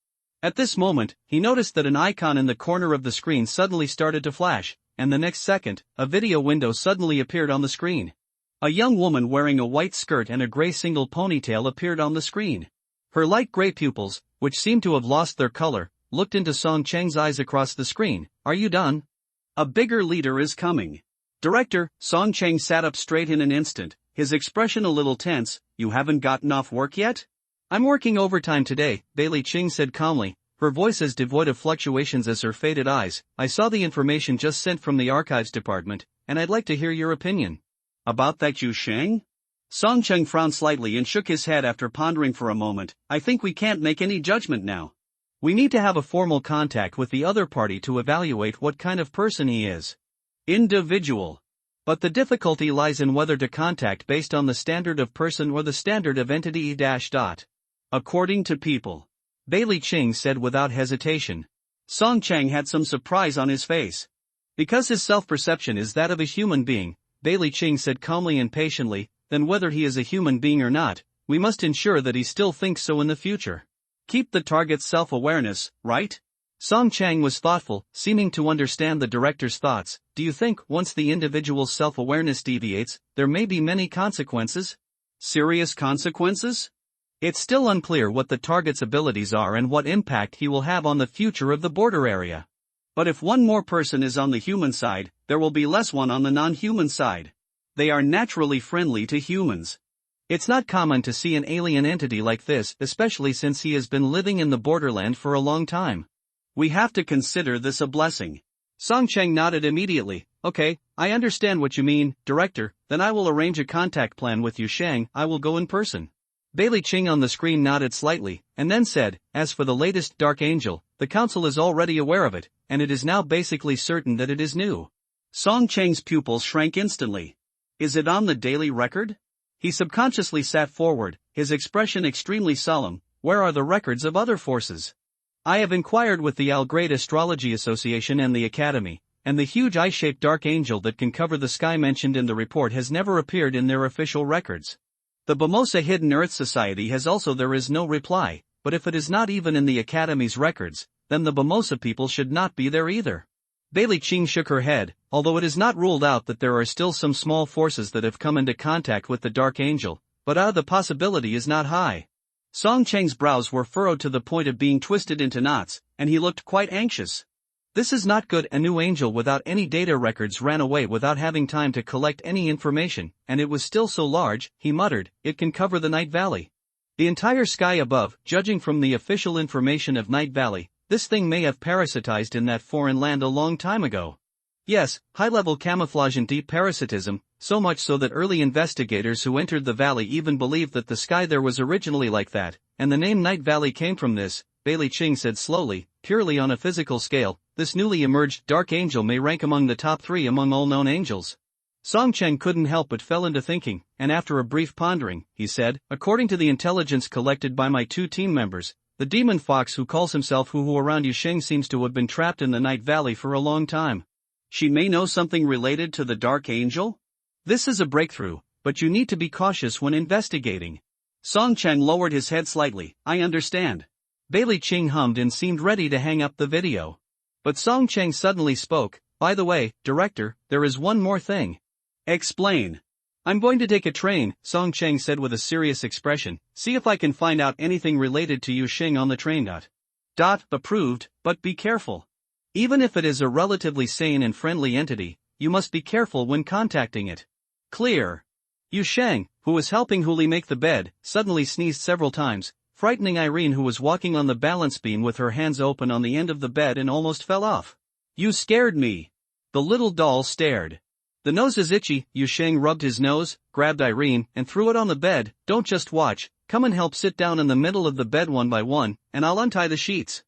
At this moment, he noticed that an icon in the corner of the screen suddenly started to flash, and the next second, a video window suddenly appeared on the screen. A young woman wearing a white skirt and a gray single ponytail appeared on the screen. Her light gray pupils, which seemed to have lost their color, looked into Song Cheng's eyes across the screen. Are you done? A bigger leader is coming. Director. Song Cheng sat up straight in an instant, his expression a little tense. You haven't gotten off work yet? I'm working overtime today, Bailey Ching said calmly, her voice as devoid of fluctuations as her faded eyes. I saw the information just sent from the archives department, and I'd like to hear your opinion. About that Yu Sheng? Song Cheng frowned slightly and shook his head after pondering for a moment. I think we can't make any judgment now. We need to have a formal contact with the other party to evaluate what kind of person he is. Individual. But the difficulty lies in whether to contact based on the standard of person or the standard of entity. According to people. Bailey Ching said without hesitation. Song Cheng had some surprise on his face. Because his self-perception is that of a human being, Bailey Ching said calmly and patiently, then whether he is a human being or not, we must ensure that he still thinks so in the future. Keep the target's self-awareness, right? Song Chang was thoughtful, seeming to understand the director's thoughts. Do you think, once the individual's self-awareness deviates, there may be many consequences? Serious consequences? It's still unclear what the target's abilities are and what impact he will have on the future of the border area. But if one more person is on the human side, there will be less one on the non-human side. They are naturally friendly to humans. It's not common to see an alien entity like this, especially since he has been living in the borderland for a long time. We have to consider this a blessing. Song Chang nodded immediately. Okay, I understand what you mean, director, then I will arrange a contact plan with Yu Shang. I will go in person. Bailey Ching on the screen nodded slightly, and then said, as for the latest Dark Angel, the council is already aware of it, and it is now basically certain that it is new. Song Chang's pupils shrank instantly. Is it on the daily record? He subconsciously sat forward, his expression extremely solemn. Where are the records of other forces? I have inquired with the Algrade Astrology Association and the Academy, and the huge eye-shaped dark angel that can cover the sky mentioned in the report has never appeared in their official records. The Bamosa Hidden Earth Society has also. There is no reply, but if it is not even in the Academy's records, then the Bamosa people should not be there either. Bailey Ching shook her head, although it is not ruled out that there are still some small forces that have come into contact with the Dark Angel, but the possibility is not high. Song Chang's brows were furrowed to the point of being twisted into knots, and he looked quite anxious. This is not good. A new angel without any data records ran away without having time to collect any information, and it was still so large, he muttered, it can cover the Night Valley. The entire sky above. Judging from the official information of Night Valley, this thing may have parasitized in that foreign land a long time ago. Yes, high-level camouflage and deep parasitism, so much so that early investigators who entered the valley even believed that the sky there was originally like that, and the name Night Valley came from this, Bailey Ching said slowly. Purely on a physical scale, this newly emerged Dark Angel may rank among the top 3 among all known angels. Song Chang couldn't help but fell into thinking, and after a brief pondering, he said, according to the intelligence collected by my 2 team members, the demon fox who calls himself Hu around Yusheng seems to have been trapped in the Night Valley for a long time. She may know something related to the Dark Angel? This is a breakthrough, but you need to be cautious when investigating. Song Chang lowered his head slightly. I understand. Bailey Ching hummed and seemed ready to hang up the video. But Song Chang suddenly spoke. By the way, director, there is one more thing. Explain. I'm going to take a train, Song Chang said with a serious expression. See if I can find out anything related to Yu Sheng on the train. Approved, but be careful. Even if it is a relatively sane and friendly entity, you must be careful when contacting it. Clear. Yu Sheng, who was helping Huli make the bed, suddenly sneezed several times, frightening Irene, who was walking on the balance beam with her hands open on the end of the bed and almost fell off. You scared me. The little doll stared. The nose is itchy. Yu Sheng rubbed his nose, grabbed Irene, and threw it on the bed. Don't just watch, come and help. Sit down in the middle of the bed one by one, and I'll untie the sheets.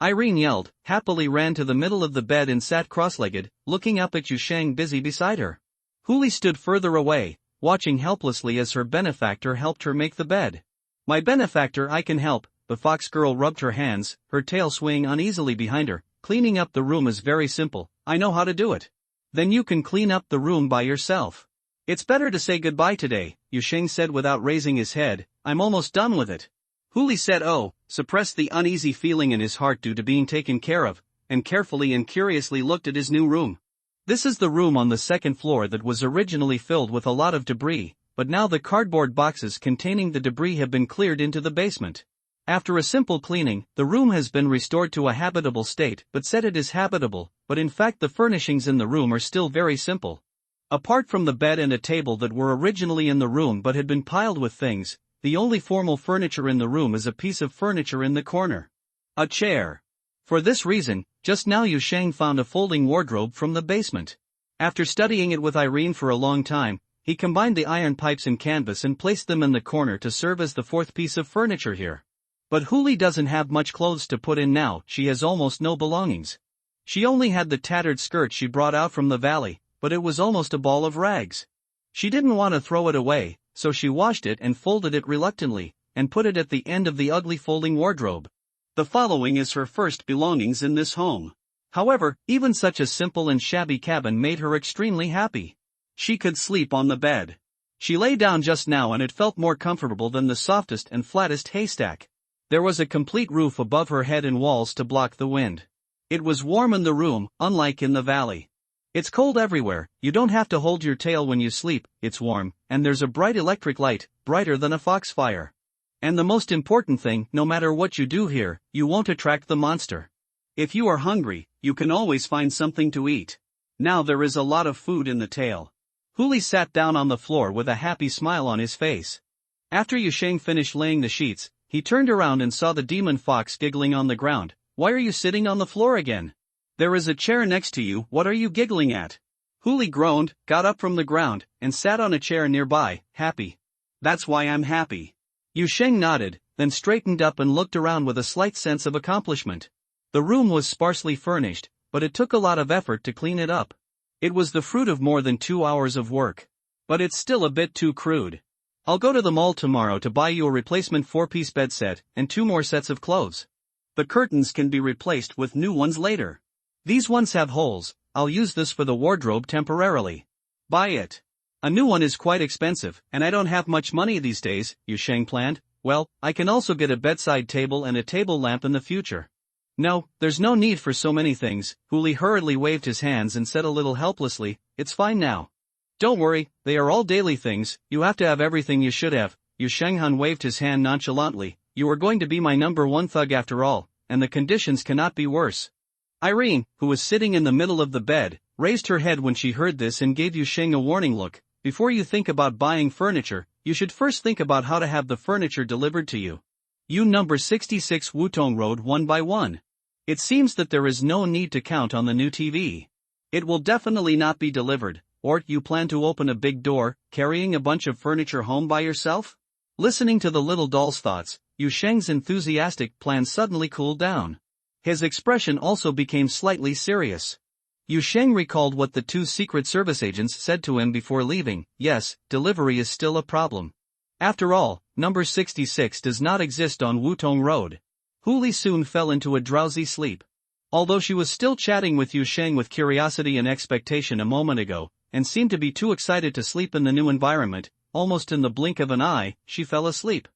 Irene yelled, happily ran to the middle of the bed and sat cross-legged, looking up at Yu Sheng busy beside her. Huli stood further away, watching helplessly as her benefactor helped her make the bed. My benefactor, I can help. The fox girl rubbed her hands, her tail swaying uneasily behind her. Cleaning up the room is very simple, I know how to do it. Then you can clean up the room by yourself. It's better to say goodbye today, Yu Sheng said without raising his head. I'm almost done with it. Huli said suppressed the uneasy feeling in his heart due to being taken care of, and carefully and curiously looked at his new room. This is the room on the second floor that was originally filled with a lot of debris, but now the cardboard boxes containing the debris have been cleared into the basement. After a simple cleaning, the room has been restored to a habitable state. But said it is habitable, but in fact the furnishings in the room are still very simple. Apart from the bed and a table that were originally in the room but had been piled with things, the only formal furniture in the room is a piece of furniture in the corner. A chair. For this reason, just now Yu Sheng found a folding wardrobe from the basement. After studying it with Irene for a long time, he combined the iron pipes and canvas and placed them in the corner to serve as the fourth piece of furniture here. But Huli doesn't have much clothes to put in now. She has almost no belongings. She only had the tattered skirt she brought out from the valley, but it was almost a ball of rags. She didn't want to throw it away, so she washed it and folded it reluctantly, and put it at the end of the ugly folding wardrobe. The following is her first belongings in this home. However, even such a simple and shabby cabin made her extremely happy. She could sleep on the bed. She lay down just now and it felt more comfortable than the softest and flattest haystack. There was a complete roof above her head and walls to block the wind. It was warm in the room, unlike in the valley. It's cold everywhere, you don't have to hold your tail when you sleep, it's warm, and there's a bright electric light, brighter than a foxfire. And the most important thing, no matter what you do here, you won't attract the monster. If you are hungry, you can always find something to eat. Now there is a lot of food in the tail. Huli sat down on the floor with a happy smile on his face. After Yusheng finished laying the sheets, he turned around and saw the demon fox giggling on the ground. Why are you sitting on the floor again? There is a chair next to you, what are you giggling at? Huli groaned, got up from the ground, and sat on a chair nearby, happy. That's why I'm happy. Yusheng nodded, then straightened up and looked around with a slight sense of accomplishment. The room was sparsely furnished, but it took a lot of effort to clean it up. It was the fruit of more than 2 hours of work. But it's still a bit too crude. I'll go to the mall tomorrow to buy you a replacement 4-piece bed set and 2 more sets of clothes. The curtains can be replaced with new ones later. These ones have holes, I'll use this for the wardrobe temporarily. Buy it. A new one is quite expensive, and I don't have much money these days, Yusheng planned. Well, I can also get a bedside table and a table lamp in the future. No, there's no need for so many things. Huli hurriedly waved his hands and said a little helplessly, it's fine now. Don't worry, they are all daily things, you have to have everything you should have. Yusheng Han waved his hand nonchalantly, you are going to be my #1 thug after all, and the conditions cannot be worse. Irene, who was sitting in the middle of the bed, raised her head when she heard this and gave Yusheng a warning look. Before you think about buying furniture, you should first think about how to have the furniture delivered to you. You number 66 Wutong Road 1 by 1. It seems that there is no need to count on the new TV. It will definitely not be delivered, or you plan to open a big door, carrying a bunch of furniture home by yourself? Listening to the little doll's thoughts, Yusheng's enthusiastic plan suddenly cooled down. His expression also became slightly serious. Yusheng recalled what the 2 Secret Service agents said to him before leaving. Yes, delivery is still a problem. After all, number 66 does not exist on Wutong Road. Huli soon fell into a drowsy sleep. Although she was still chatting with Yusheng with curiosity and expectation a moment ago, and seemed to be too excited to sleep in the new environment, almost in the blink of an eye, she fell asleep.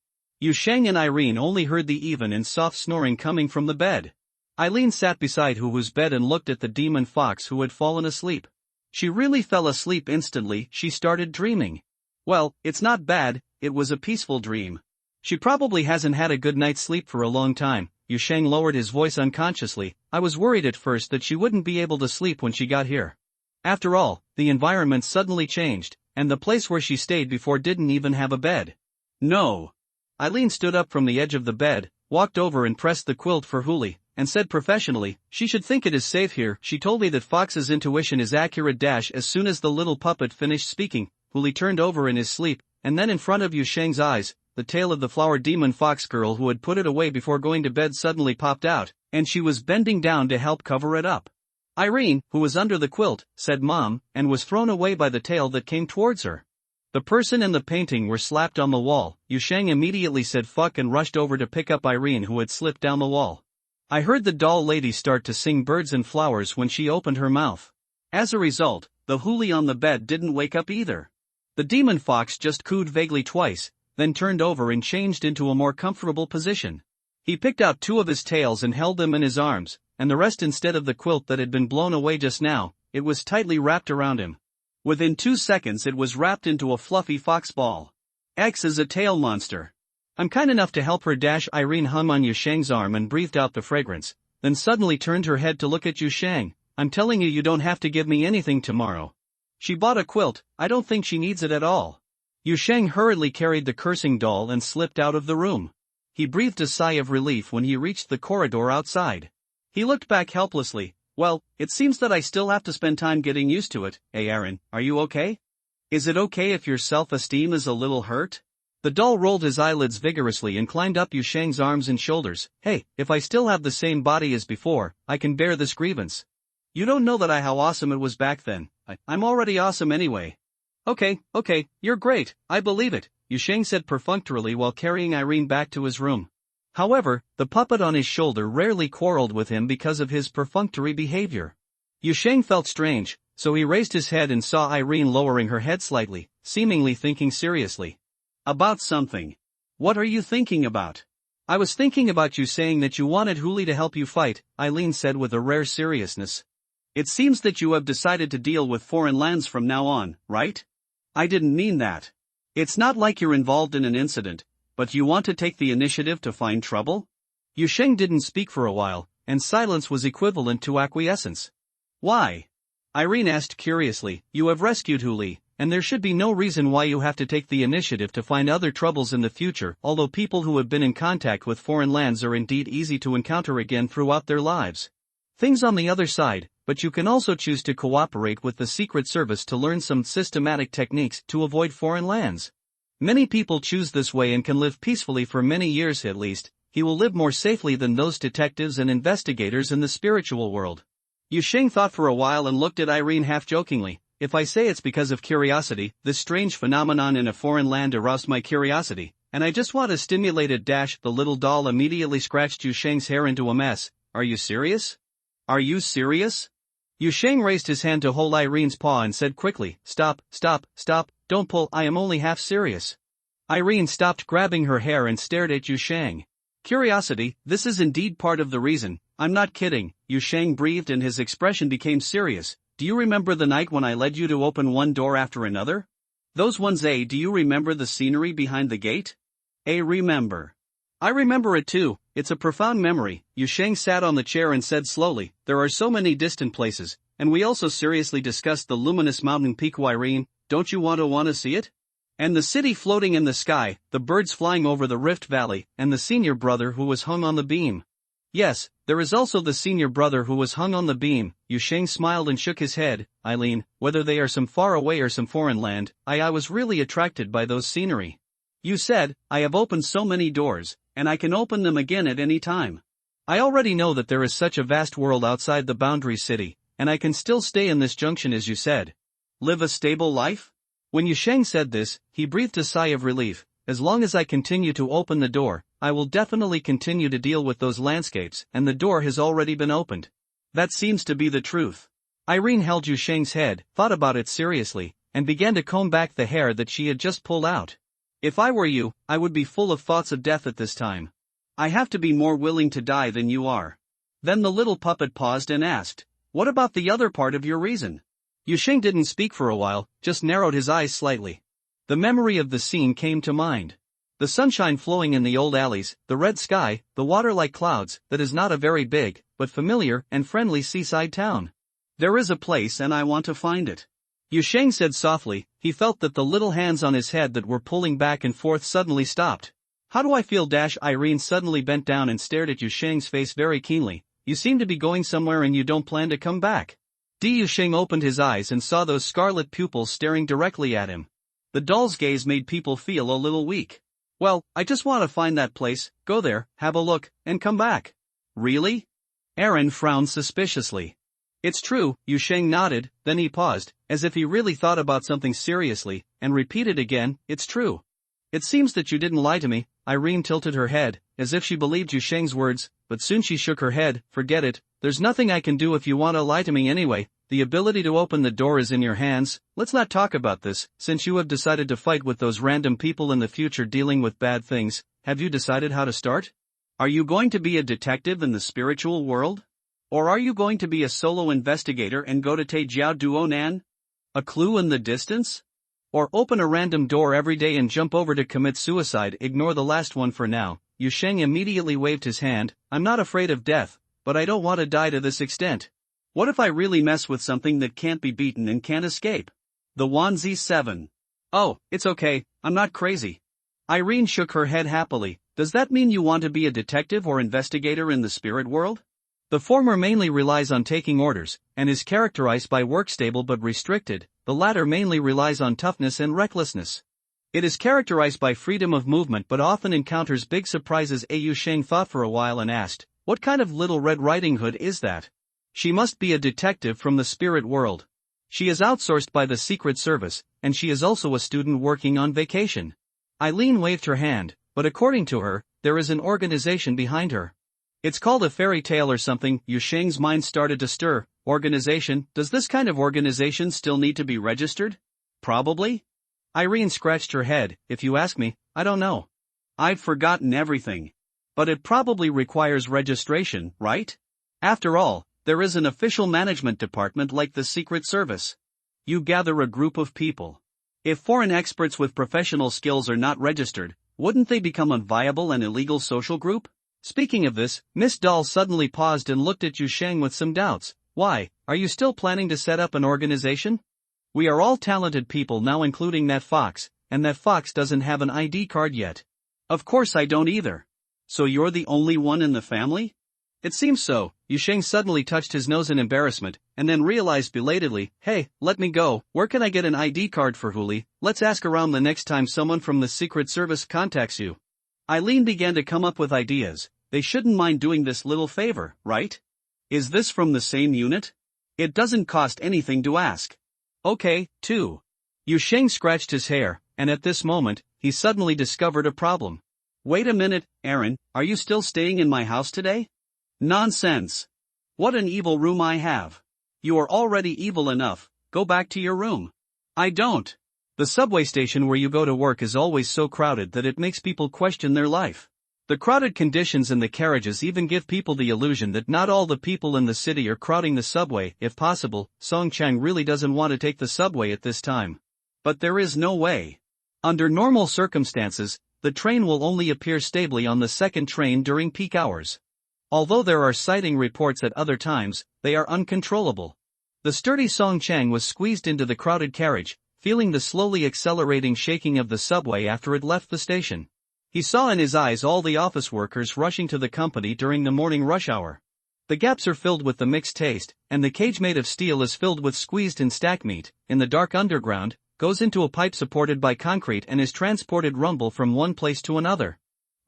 Yusheng and Irene only heard the even and soft snoring coming from the bed. Eileen sat beside Huhu's bed and looked at the demon fox who had fallen asleep. She really fell asleep instantly. She started dreaming. Well, it's not bad, it was a peaceful dream. She probably hasn't had a good night's sleep for a long time. Yusheng lowered his voice unconsciously. I was worried at first that she wouldn't be able to sleep when she got here. After all, the environment suddenly changed, and the place where she stayed before didn't even have a bed. No. Eileen stood up from the edge of the bed, walked over and pressed the quilt for Huli, and said professionally, she should think it is safe here. She told me that Fox's intuition is accurate. As soon as the little puppet finished speaking, Huli turned over in his sleep, and then in front of Yusheng's eyes, the tail of the flower demon fox girl who had put it away before going to bed suddenly popped out, and she was bending down to help cover it up. Irene, who was under the quilt, said Mom, and was thrown away by the tail that came towards her. The person and the painting were slapped on the wall. Yusheng immediately said fuck and rushed over to pick up Irene who had slipped down the wall. I heard the doll lady start to sing birds and flowers when she opened her mouth. As a result, the Huli on the bed didn't wake up either. The demon fox just cooed vaguely twice, then turned over and changed into a more comfortable position. He picked out 2 of his tails and held them in his arms, and the rest instead of the quilt that had been blown away just now, it was tightly wrapped around him. Within 2 seconds it was wrapped into a fluffy fox ball. X is a tail monster. I'm kind enough to help her. Irene hung on Yusheng's arm and breathed out the fragrance, then suddenly turned her head to look at Yusheng. I'm telling you, you don't have to give me anything tomorrow. She bought a quilt, I don't think she needs it at all. Yusheng hurriedly carried the cursing doll and slipped out of the room. He breathed a sigh of relief when he reached the corridor outside. He looked back helplessly. Well, it seems that I still have to spend time getting used to it. Hey Aaron, are you okay? Is it okay if your self-esteem is a little hurt? The doll rolled his eyelids vigorously and climbed up Yusheng's arms and shoulders. Hey, if I still have the same body as before, I can bear this grievance. You don't know how awesome it was back then. I'm already awesome anyway. Okay, you're great, I believe it, Yusheng said perfunctorily while carrying Irene back to his room. However, the puppet on his shoulder rarely quarreled with him because of his perfunctory behavior. Yusheng felt strange, so he raised his head and saw Irene lowering her head slightly. seemingly thinking seriously. About something. What are you thinking about? I was thinking about you saying that you wanted Huli to help you fight, Eileen said with a rare seriousness. It seems that you have decided to deal with foreign lands from now on, right? I didn't mean that. It's not like you're involved in an incident, but you want to take the initiative to find trouble? Yu Sheng didn't speak for a while, and silence was equivalent to acquiescence. Why? Irene asked curiously. You have rescued Huli, and there should be no reason why you have to take the initiative to find other troubles in the future, although people who have been in contact with foreign lands are indeed easy to encounter again throughout their lives. Things on the other side, but you can also choose to cooperate with the Secret Service to learn some systematic techniques to avoid foreign lands. Many people choose this way and can live peacefully for many years at least. He will live more safely than those detectives and investigators in the spiritual world. Yu Sheng thought for a while and looked at Irene half-jokingly. If I say it's because of curiosity, this strange phenomenon in a foreign land aroused my curiosity, and I just want to stimulate it. The little doll immediately scratched Yu Sheng's hair into a mess. Are you serious? Are you serious? Yu Sheng raised his hand to hold Irene's paw and said quickly, Stop, don't pull, I am only half serious. Irene stopped grabbing her hair and stared at Yu Sheng. Curiosity, this is indeed part of the reason. I'm not kidding, Yu Sheng breathed and his expression became serious. Do you remember the night when I led you to open one door after another? Those ones. Do you remember the scenery behind the gate? Remember. I remember it too, it's a profound memory. Yu Sheng sat on the chair and said slowly, there are so many distant places, and we also seriously discussed the luminous mountain peak. Irene, don't you want to see it? And the city floating in the sky, the birds flying over the Rift Valley, and the senior brother who was hung on the beam. Yes, there is also the senior brother who was hung on the beam. Yu Sheng smiled and shook his head. Eileen, whether they are some far away or some foreign land, I was really attracted by those scenery. You said, I have opened so many doors, and I can open them again at any time. I already know that there is such a vast world outside the boundary city, and I can still stay in this junction as you said. Live a stable life? When Yu Sheng said this, he breathed a sigh of relief. As long as I continue to open the door, I will definitely continue to deal with those landscapes, and the door has already been opened. That seems to be the truth. Irene held Yu Sheng's head, thought about it seriously, and began to comb back the hair that she had just pulled out. If I were you, I would be full of thoughts of death at this time. I have to be more willing to die than you are. Then the little puppet paused and asked, what about the other part of your reason? Yu Sheng didn't speak for a while, just narrowed his eyes slightly. The memory of the scene came to mind. The sunshine flowing in the old alleys, the red sky, the water like clouds, that is not a very big, but familiar and friendly seaside town. There is a place and I want to find it. Yu Sheng said softly. He felt that the little hands on his head that were pulling back and forth suddenly stopped. How do I feel? Irene suddenly bent down and stared at Yu Sheng's face very keenly. You seem to be going somewhere and you don't plan to come back. Yu Sheng opened his eyes and saw those scarlet pupils staring directly at him. The doll's gaze made people feel a little weak. Well, I just want to find that place, go there, have a look, and come back. Really? Aaron frowned suspiciously. It's true, Yu Sheng nodded, then he paused, as if he really thought about something seriously, and repeated again, it's true. It seems that you didn't lie to me. Irene tilted her head, as if she believed Yu Sheng's words, but soon she shook her head. Forget it, there's nothing I can do if you want to lie to me anyway. The ability to open the door is in your hands. Let's not talk about this. Since you have decided to fight with those random people in the future dealing with bad things, have you decided how to start? Are you going to be a detective in the spiritual world? Or are you going to be a solo investigator and go to Teijiao Duonan? A clue in the distance? Or open a random door every day and jump over to commit suicide? Ignore the last one for now. Yu Sheng immediately waved his hand. I'm not afraid of death, but I don't want to die to this extent. What if I really mess with something that can't be beaten and can't escape? The Wanzi 7. Oh, it's okay, I'm not crazy. Irene shook her head happily. Does that mean you want to be a detective or investigator in the spirit world? The former mainly relies on taking orders, and is characterized by work stable but restricted. The latter mainly relies on toughness and recklessness. It is characterized by freedom of movement but often encounters big surprises. Yu Sheng thought for a while and asked, what kind of Little Red Riding Hood is that? She must be a detective from the spirit world. She is outsourced by the Secret Service, and she is also a student working on vacation. Eileen waved her hand, but according to her, there is an organization behind her. It's called a fairy tale or something. Yu Sheng's mind started to stir. Organization? Does this kind of organization still need to be registered? Probably. Irene scratched her head. If you ask me, I don't know. I've forgotten everything. But it probably requires registration, right? After all, there is an official management department like the Secret Service. You gather a group of people. If foreign experts with professional skills are not registered, wouldn't they become a viable and illegal social group? Speaking of this, Miss Dahl suddenly paused and looked at Yu Sheng with some doubts. Why, are you still planning to set up an organization? We are all talented people now, including that fox, and that fox doesn't have an ID card yet. Of course I don't either. So you're the only one in the family? It seems so. Yu Sheng suddenly touched his nose in embarrassment, and then realized belatedly, hey, let me go, where can I get an ID card for Huli? Let's ask around the next time someone from the Secret Service contacts you. Eileen began to come up with ideas. They shouldn't mind doing this little favor, right? Is this from the same unit? It doesn't cost anything to ask. Okay, 2. Yu Sheng scratched his hair, and at this moment, he suddenly discovered a problem. Wait a minute, Aaron, are you still staying in my house today? Nonsense. What an evil room I have. You are already evil enough, go back to your room. I don't. The subway station where you go to work is always so crowded that it makes people question their life. The crowded conditions in the carriages even give people the illusion that not all the people in the city are crowding the subway. If possible, Song Chang really doesn't want to take the subway at this time. But there is no way. Under normal circumstances, the train will only appear stably on the second train during peak hours. Although there are sighting reports at other times, they are uncontrollable. The sturdy Song Chang was squeezed into the crowded carriage, feeling the slowly accelerating shaking of the subway after it left the station. He saw in his eyes all the office workers rushing to the company during the morning rush hour. The gaps are filled with the mixed taste, and the cage made of steel is filled with squeezed-in stack meat. In the dark underground, goes into a pipe supported by concrete and is transported rumble from one place to another.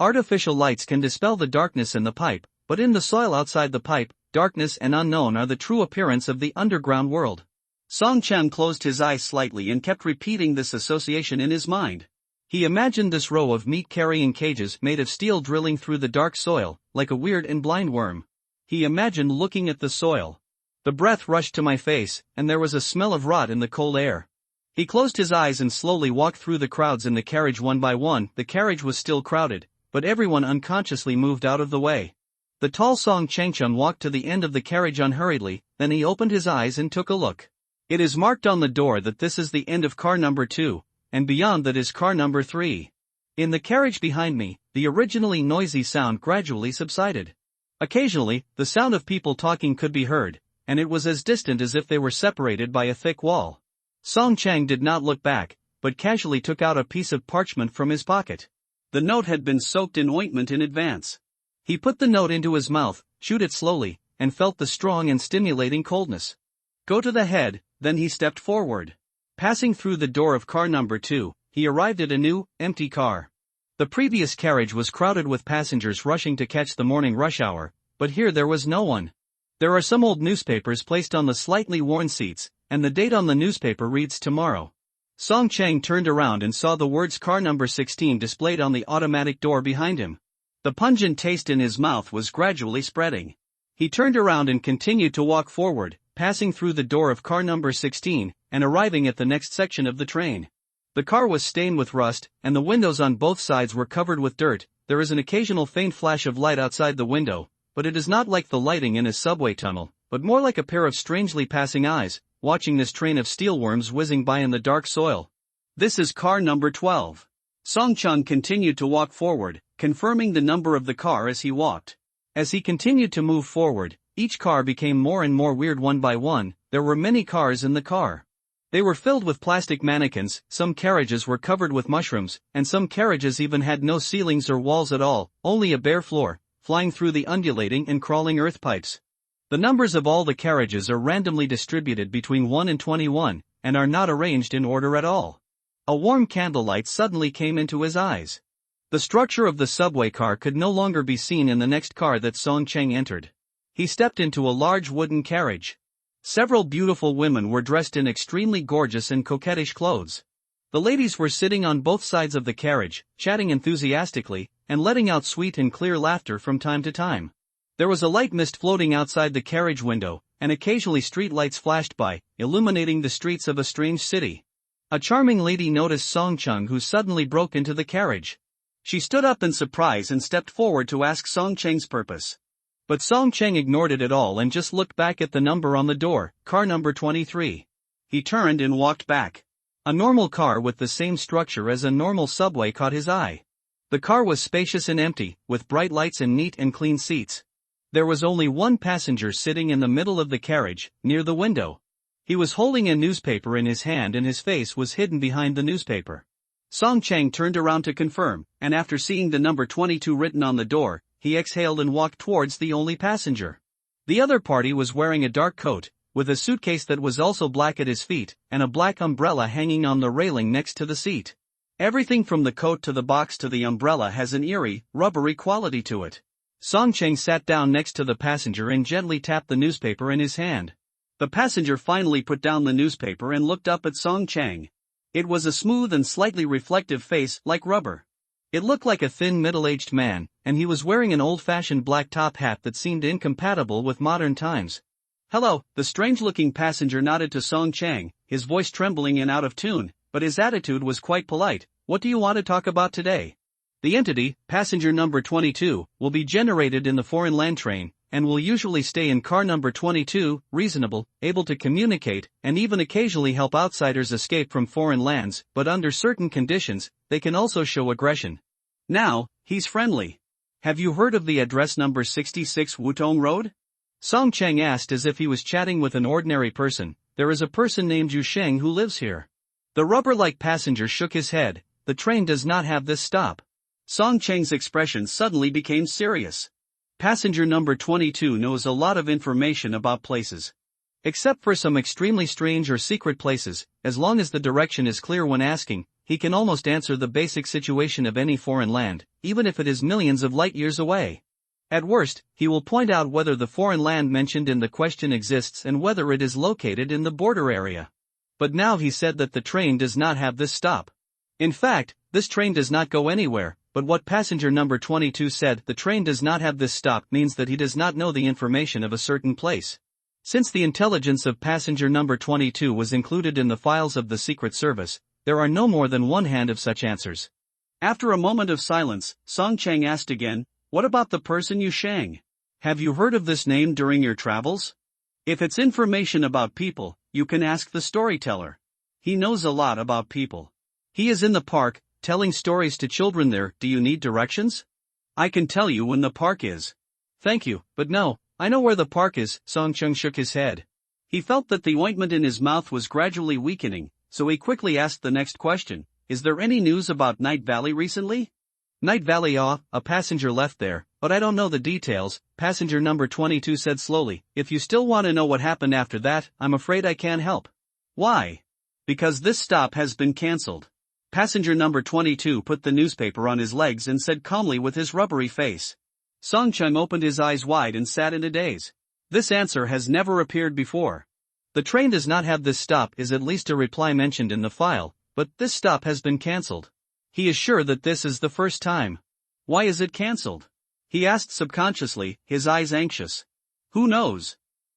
Artificial lights can dispel the darkness in the pipe, but in the soil outside the pipe, darkness and unknown are the true appearance of the underground world. Song Chang closed his eyes slightly and kept repeating this association in his mind. He imagined this row of meat-carrying cages made of steel drilling through the dark soil, like a weird and blind worm. He imagined looking at the soil. The breath rushed to my face, and there was a smell of rot in the cold air. He closed his eyes and slowly walked through the crowds in the carriage one by one. The carriage was still crowded, but everyone unconsciously moved out of the way. The tall Song Changchun walked to the end of the carriage unhurriedly, then he opened his eyes and took a look. It is marked on the door that this is the end of car number 2. And beyond that is car number 3. In the carriage behind me, the originally noisy sound gradually subsided. Occasionally, the sound of people talking could be heard, and it was as distant as if they were separated by a thick wall. Song Chang did not look back, but casually took out a piece of parchment from his pocket. The note had been soaked in ointment in advance. He put the note into his mouth, chewed it slowly, and felt the strong and stimulating coldness go to the head. Then he stepped forward. Passing through the door of car number 2, he arrived at a new, empty car. The previous carriage was crowded with passengers rushing to catch the morning rush hour, but here there was no one. There are some old newspapers placed on the slightly worn seats, and the date on the newspaper reads tomorrow. Song Chang turned around and saw the words car number 16 displayed on the automatic door behind him. The pungent taste in his mouth was gradually spreading. He turned around and continued to walk forward, passing through the door of car number 16, and arriving at the next section of the train. The car was stained with rust, and the windows on both sides were covered with dirt. There is an occasional faint flash of light outside the window, but it is not like the lighting in a subway tunnel, but more like a pair of strangely passing eyes, watching this train of steelworms whizzing by in the dark soil. This is car number 12. Song Chang continued to walk forward, confirming the number of the car as he walked. As he continued to move forward, each car became more and more weird one by one. There were many cars in the car. They were filled with plastic mannequins, some carriages were covered with mushrooms, and some carriages even had no ceilings or walls at all, only a bare floor, flying through the undulating and crawling earth pipes. The numbers of all the carriages are randomly distributed between 1 and 21, and are not arranged in order at all. A warm candlelight suddenly came into his eyes. The structure of the subway car could no longer be seen in the next car that Song Chang entered. He stepped into a large wooden carriage. Several beautiful women were dressed in extremely gorgeous and coquettish clothes. The ladies were sitting on both sides of the carriage, chatting enthusiastically, and letting out sweet and clear laughter from time to time. There was a light mist floating outside the carriage window, and occasionally street lights flashed by, illuminating the streets of a strange city. A charming lady noticed Song Chang, who suddenly broke into the carriage. She stood up in surprise and stepped forward to ask Song Chang's purpose. But Song Chang ignored it at all and just looked back at the number on the door, car number 23. He turned and walked back. A normal car with the same structure as a normal subway caught his eye. The car was spacious and empty, with bright lights and neat and clean seats. There was only one passenger sitting in the middle of the carriage, near the window. He was holding a newspaper in his hand and his face was hidden behind the newspaper. Song Chang turned around to confirm, and after seeing the number 22 written on the door, he exhaled and walked towards the only passenger. The other party was wearing a dark coat, with a suitcase that was also black at his feet, and a black umbrella hanging on the railing next to the seat. Everything from the coat to the box to the umbrella has an eerie, rubbery quality to it. Song Chang sat down next to the passenger and gently tapped the newspaper in his hand. The passenger finally put down the newspaper and looked up at Song Chang. It was a smooth and slightly reflective face, like rubber. It looked like a thin middle-aged man, and he was wearing an old-fashioned black top hat that seemed incompatible with modern times. "Hello," the strange-looking passenger nodded to Song Chang, his voice trembling and out of tune, but his attitude was quite polite. "What do you want to talk about today?" "The entity, passenger number 22, will be generated in the foreign land train, and will usually stay in car number 22, reasonable, able to communicate, and even occasionally help outsiders escape from foreign lands, but under certain conditions, they can also show aggression. Now, he's friendly. Have you heard of the address number 66 Wutong Road?" Song Chang asked as if he was chatting with an ordinary person. "There is a person named Yu Sheng who lives here." The rubber-like passenger shook his head. "The train does not have this stop." Song Chang's expression suddenly became serious. Passenger number 22 knows a lot of information about places. Except for some extremely strange or secret places, as long as the direction is clear when asking, he can almost answer the basic situation of any foreign land, even if it is millions of light years away. At worst, he will point out whether the foreign land mentioned in the question exists and whether it is located in the border area. But now he said that the train does not have this stop. In fact, this train does not go anywhere, but what passenger number 22 said, "The train does not have this stop," means that he does not know the information of a certain place. Since the intelligence of passenger number 22 was included in the files of the Secret Service, there are no more than one hand of such answers. After a moment of silence, Song Chang asked again, "What about the person Yu Sheng? Have you heard of this name during your travels? If it's information about people, you can ask the storyteller. He knows a lot about people. He is in the park, telling stories to children there. Do you need directions?" "I can tell you when the park is." "Thank you, but no, I know where the park is." Song Chang shook his head. He felt that the ointment in his mouth was gradually weakening, so he quickly asked the next question. "Is there any news about Night Valley recently?" "Night Valley, a passenger left there, but I don't know the details," passenger number 22 said slowly. "If you still want to know what happened after that, I'm afraid I can't help." "Why?" "Because this stop has been cancelled." Passenger number 22 put the newspaper on his legs and said calmly with his rubbery face. Song Chang opened his eyes wide and sat in a daze. This answer has never appeared before. "The train does not have this stop" is at least a reply mentioned in the file, but this stop has been cancelled. He is sure that this is the first time. "Why is it cancelled?" he asked subconsciously, his eyes anxious. "Who knows?"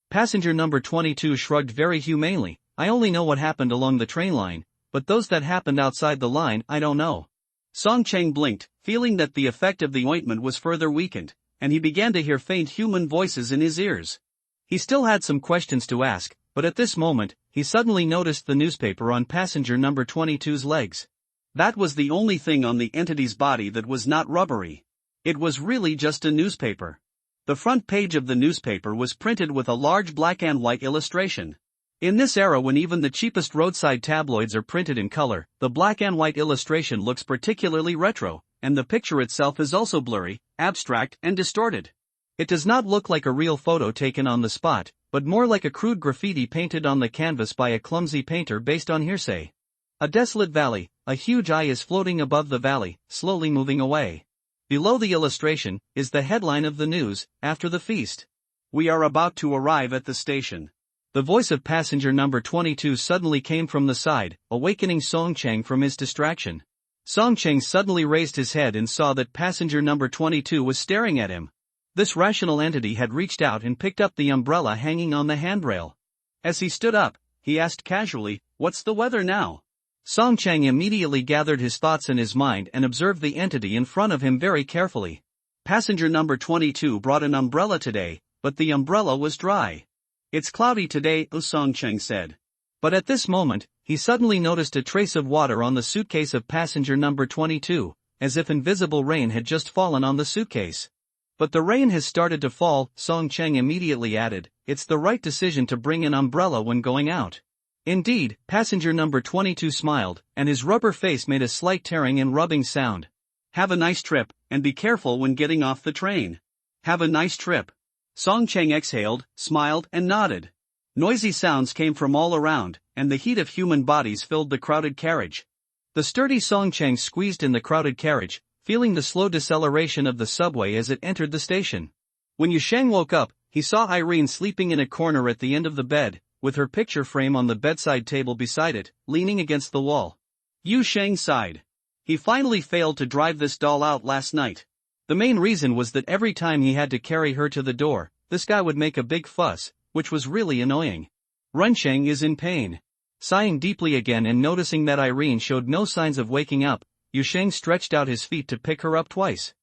Passenger number 22 shrugged very humanely. "I only know what happened along the train line, but those that happened outside the line, I don't know." Song Chang blinked, feeling that the effect of the ointment was further weakened, and he began to hear faint human voices in his ears. He still had some questions to ask, but at this moment, he suddenly noticed the newspaper on passenger number 22's legs. That was the only thing on the entity's body that was not rubbery. It was really just a newspaper. The front page of the newspaper was printed with a large black and white illustration. In this era when even the cheapest roadside tabloids are printed in color, the black and white illustration looks particularly retro, and the picture itself is also blurry, abstract, and distorted. It does not look like a real photo taken on the spot, but more like a crude graffiti painted on the canvas by a clumsy painter based on hearsay. A desolate valley, a huge eye is floating above the valley, slowly moving away. Below the illustration is the headline of the news, "After the feast. We are about to arrive at the station." The voice of passenger number 22 suddenly came from the side, awakening Song Chang from his distraction. Song Chang suddenly raised his head and saw that passenger number 22 was staring at him. This rational entity had reached out and picked up the umbrella hanging on the handrail. As he stood up, he asked casually, "What's the weather now?" Song Chang immediately gathered his thoughts in his mind and observed the entity in front of him very carefully. Passenger number 22 brought an umbrella today, but the umbrella was dry. It's cloudy today, Song Chang said. But at this moment, he suddenly noticed a trace of water on the suitcase of passenger number 22, as if invisible rain had just fallen on the suitcase. But the rain has started to fall, Song Chang immediately added. It's the right decision to bring an umbrella when going out. Indeed, passenger number 22 smiled, and his rubber face made a slight tearing and rubbing sound. Have a nice trip, and be careful when getting off the train. Have a nice trip. Song Chang exhaled, smiled, and nodded. Noisy sounds came from all around, and the heat of human bodies filled the crowded carriage. The sturdy Song Chang squeezed in the crowded carriage, feeling the slow deceleration of the subway as it entered the station. When Yu Sheng woke up, he saw Irene sleeping in a corner at the end of the bed, with her picture frame on the bedside table beside it, leaning against the wall. Yu Sheng sighed. He finally failed to drive this doll out last night. The main reason was that every time he had to carry her to the door, this guy would make a big fuss, which was really annoying. Rensheng is in pain. Sighing deeply again and noticing that Irene showed no signs of waking up, Yu Sheng stretched out his feet to pick her up twice.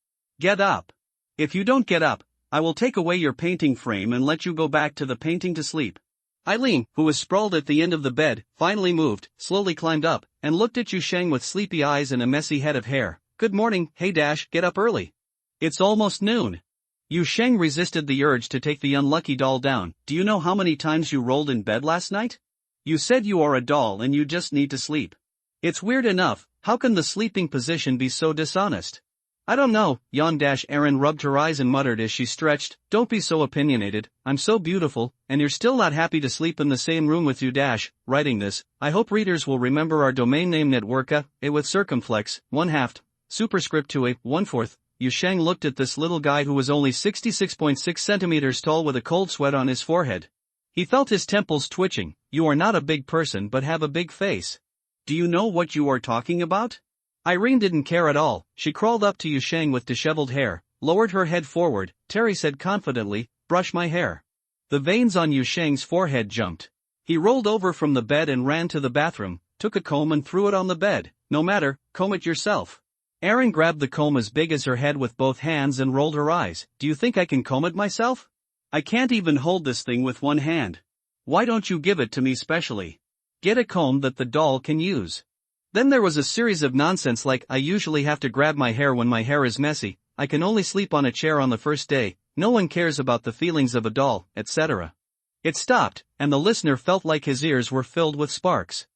Get up. If you don't get up, I will take away your painting frame and let you go back to the painting to sleep. Eileen, who was sprawled at the end of the bed, finally moved, slowly climbed up, and looked at Yu Sheng with sleepy eyes and a messy head of hair. Good morning, hey Dash, get up early. It's almost noon. Yu Sheng resisted the urge to take the unlucky doll down. Do you know how many times you rolled in bed last night? You said you are a doll and you just need to sleep. It's weird enough, how can the sleeping position be so dishonest? I don't know, yawned Erin rubbed her eyes and muttered as she stretched, don't be so opinionated, I'm so beautiful, and you're still not happy to sleep in the same room with you Writing this, I hope readers will remember our domain name networka, a with circumflex, 1/2, superscript to a, 1/4. Yu Sheng looked at this little guy who was only 66.6 centimeters tall with a cold sweat on his forehead. He felt his temples twitching. You are not a big person but have a big face. Do you know what you are talking about? Irene didn't care at all. She crawled up to Yu Sheng with disheveled hair, lowered her head forward. Terry said confidently, brush my hair. The veins on Yu Sheng's forehead jumped. He rolled over from the bed and ran to the bathroom, took a comb and threw it on the bed. No matter, comb it yourself. Erin grabbed the comb as big as her head with both hands and rolled her eyes. Do you think I can comb it myself? I can't even hold this thing with one hand. Why don't you give it to me specially? Get a comb that the doll can use. Then there was a series of nonsense like I usually have to grab my hair when my hair is messy, I can only sleep on a chair on the first day, no one cares about the feelings of a doll, etc. It stopped, and the listener felt like his ears were filled with sparks.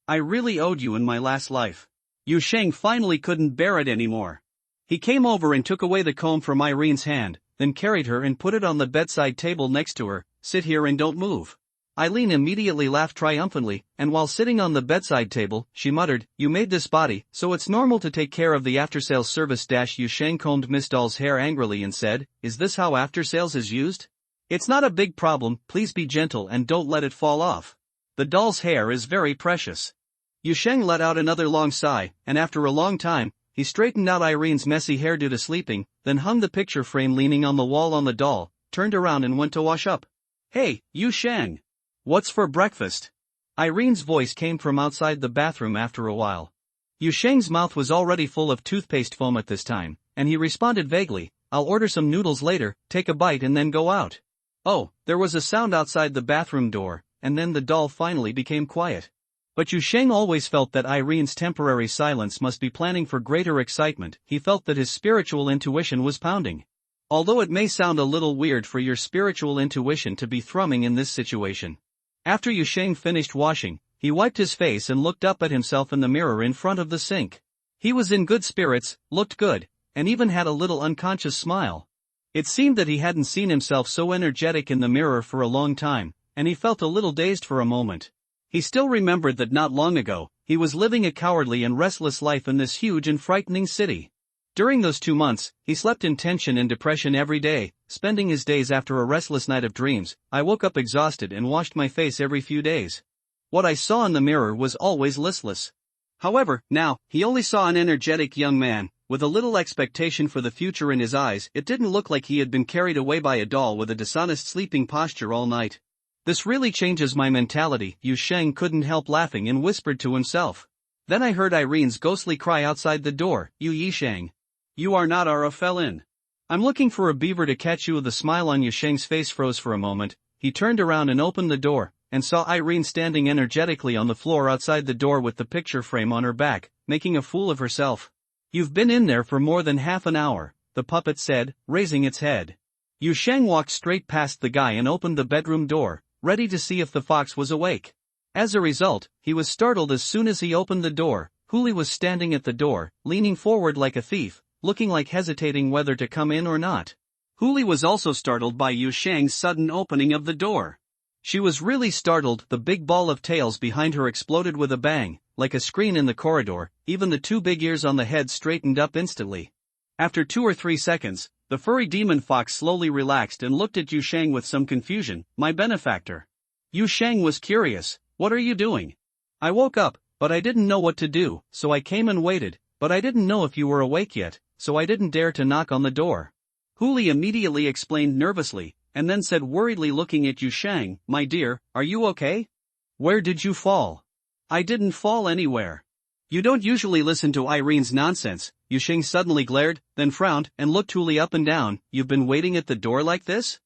I really owed you in my last life. Yu Sheng finally couldn't bear it anymore. He came over and took away the comb from Irene's hand, then carried her and put it on the bedside table next to her. Sit here and don't move. Eileen immediately laughed triumphantly, and while sitting on the bedside table, she muttered, you made this body, so it's normal to take care of the after-sales service. Yu Sheng combed Miss Doll's hair angrily and said, is this how after-sales is used? It's not a big problem, please be gentle and don't let it fall off. The doll's hair is very precious. Yu Sheng let out another long sigh, and after a long time, he straightened out Irene's messy hair due to sleeping, then hung the picture frame leaning on the wall on the doll, turned around and went to wash up. Hey, Yu Sheng! What's for breakfast? Irene's voice came from outside the bathroom after a while. Yu Sheng's mouth was already full of toothpaste foam at this time, and he responded vaguely, I'll order some noodles later, take a bite and then go out. Oh, there was a sound outside the bathroom door, and then the doll finally became quiet. But Yu Sheng always felt that Irene's temporary silence must be planning for greater excitement. He felt that his spiritual intuition was pounding. Although it may sound a little weird for your spiritual intuition to be thrumming in this situation. After Yu Sheng finished washing, he wiped his face and looked up at himself in the mirror in front of the sink. He was in good spirits, looked good, and even had a little unconscious smile. It seemed that he hadn't seen himself so energetic in the mirror for a long time, and he felt a little dazed for a moment. He still remembered that not long ago, he was living a cowardly and restless life in this huge and frightening city. During those 2 months, he slept in tension and depression every day, spending his days after a restless night of dreams. I woke up exhausted and washed my face every few days. What I saw in the mirror was always listless. However, now, he only saw an energetic young man, with a little expectation for the future in his eyes. It didn't look like he had been carried away by a doll with a dishonest sleeping posture all night. This really changes my mentality, Yu Sheng couldn't help laughing and whispered to himself. Then I heard Irene's ghostly cry outside the door, "Yu Yisheng. You are not our felon. I'm looking for a beaver to catch you." The smile on Yisheng's face froze for a moment. He turned around and opened the door, and saw Irene standing energetically on the floor outside the door with the picture frame on her back, making a fool of herself. "You've been in there for more than half an hour," the puppet said, raising its head. Yisheng walked straight past the guy and opened the bedroom door, ready to see if the fox was awake. As a result, he was startled as soon as he opened the door. Huli was standing at the door, leaning forward like a thief, looking like hesitating whether to come in or not. Huli was also startled by Yisheng's sudden opening of the door. She was really startled. The big ball of tails behind her exploded with a bang, like a screen in the corridor. Even the two big ears on the head straightened up instantly. After 2 or 3 seconds, the furry demon fox slowly relaxed and looked at Yisheng with some confusion. "My benefactor." Yisheng was curious. "What are you doing?" "I woke up, but I didn't know what to do, so I came and waited, but I didn't know if you were awake yet, so I didn't dare to knock on the door." Huli immediately explained nervously, and then said worriedly looking at Yisheng, "My dear, are you okay? Where did you fall?" "I didn't fall anywhere." "You don't usually listen to Irene's nonsense." Yisheng suddenly glared, then frowned, and looked Huli up and down. "You've been waiting at the door like this?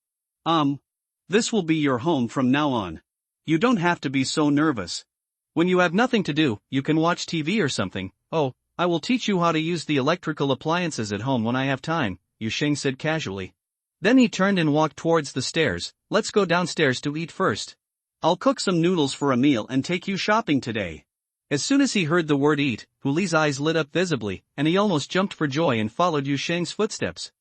This will be your home from now on. You don't have to be so nervous. When you have nothing to do, you can watch TV or something." "Oh, I will teach you how to use the electrical appliances at home when I have time," Yisheng said casually. Then he turned and walked towards the stairs. "Let's go downstairs to eat first. I'll cook some noodles for a meal and take you shopping today." As soon as he heard the word eat, Huli's eyes lit up visibly, and he almost jumped for joy and followed Yusheng's footsteps.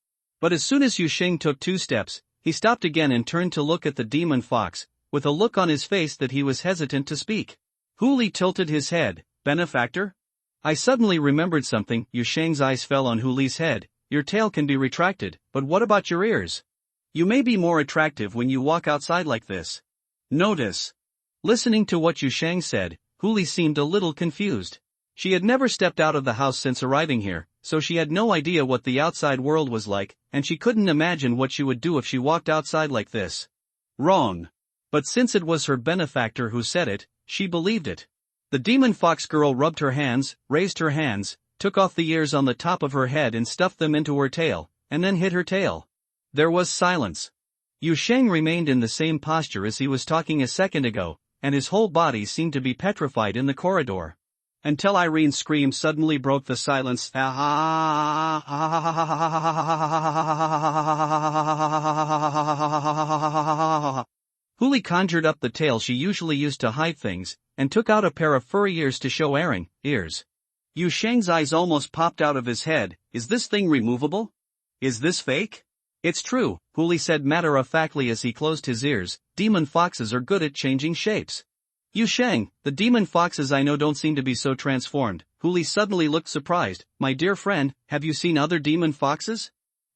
But as soon as Yusheng took 2 steps, he stopped again and turned to look at the demon fox, with a look on his face that he was hesitant to speak. Huli tilted his head. "Benefactor?" I suddenly remembered something. Yusheng's eyes fell on Huli's head. "Your tail can be retracted, but what about your ears? You may be more attractive when you walk outside like this. Notice." Listening to what Yusheng said, Huli seemed a little confused. She had never stepped out of the house since arriving here, so she had no idea what the outside world was like, and she couldn't imagine what she would do if she walked outside like this. Wrong. But since it was her benefactor who said it, she believed it. The demon fox girl rubbed her hands, raised her hands, took off the ears on the top of her head and stuffed them into her tail, and then hid her tail. There was silence. Yusheng remained in the same posture as he was talking a second ago, and his whole body seemed to be petrified in the corridor. Until Irene's scream suddenly broke the silence. Huli conjured up the tail she usually used to hide things, and took out a pair of furry ears to show Aaron, ears. Yusheng's eyes almost popped out of his head. "Is this thing removable? Is this fake?" "It's true," Huli said matter-of-factly as he closed his ears. "Demon foxes are good at changing shapes." "Yusheng, the demon foxes I know don't seem to be so transformed." Huli suddenly looked surprised. "My dear friend, have you seen other demon foxes?"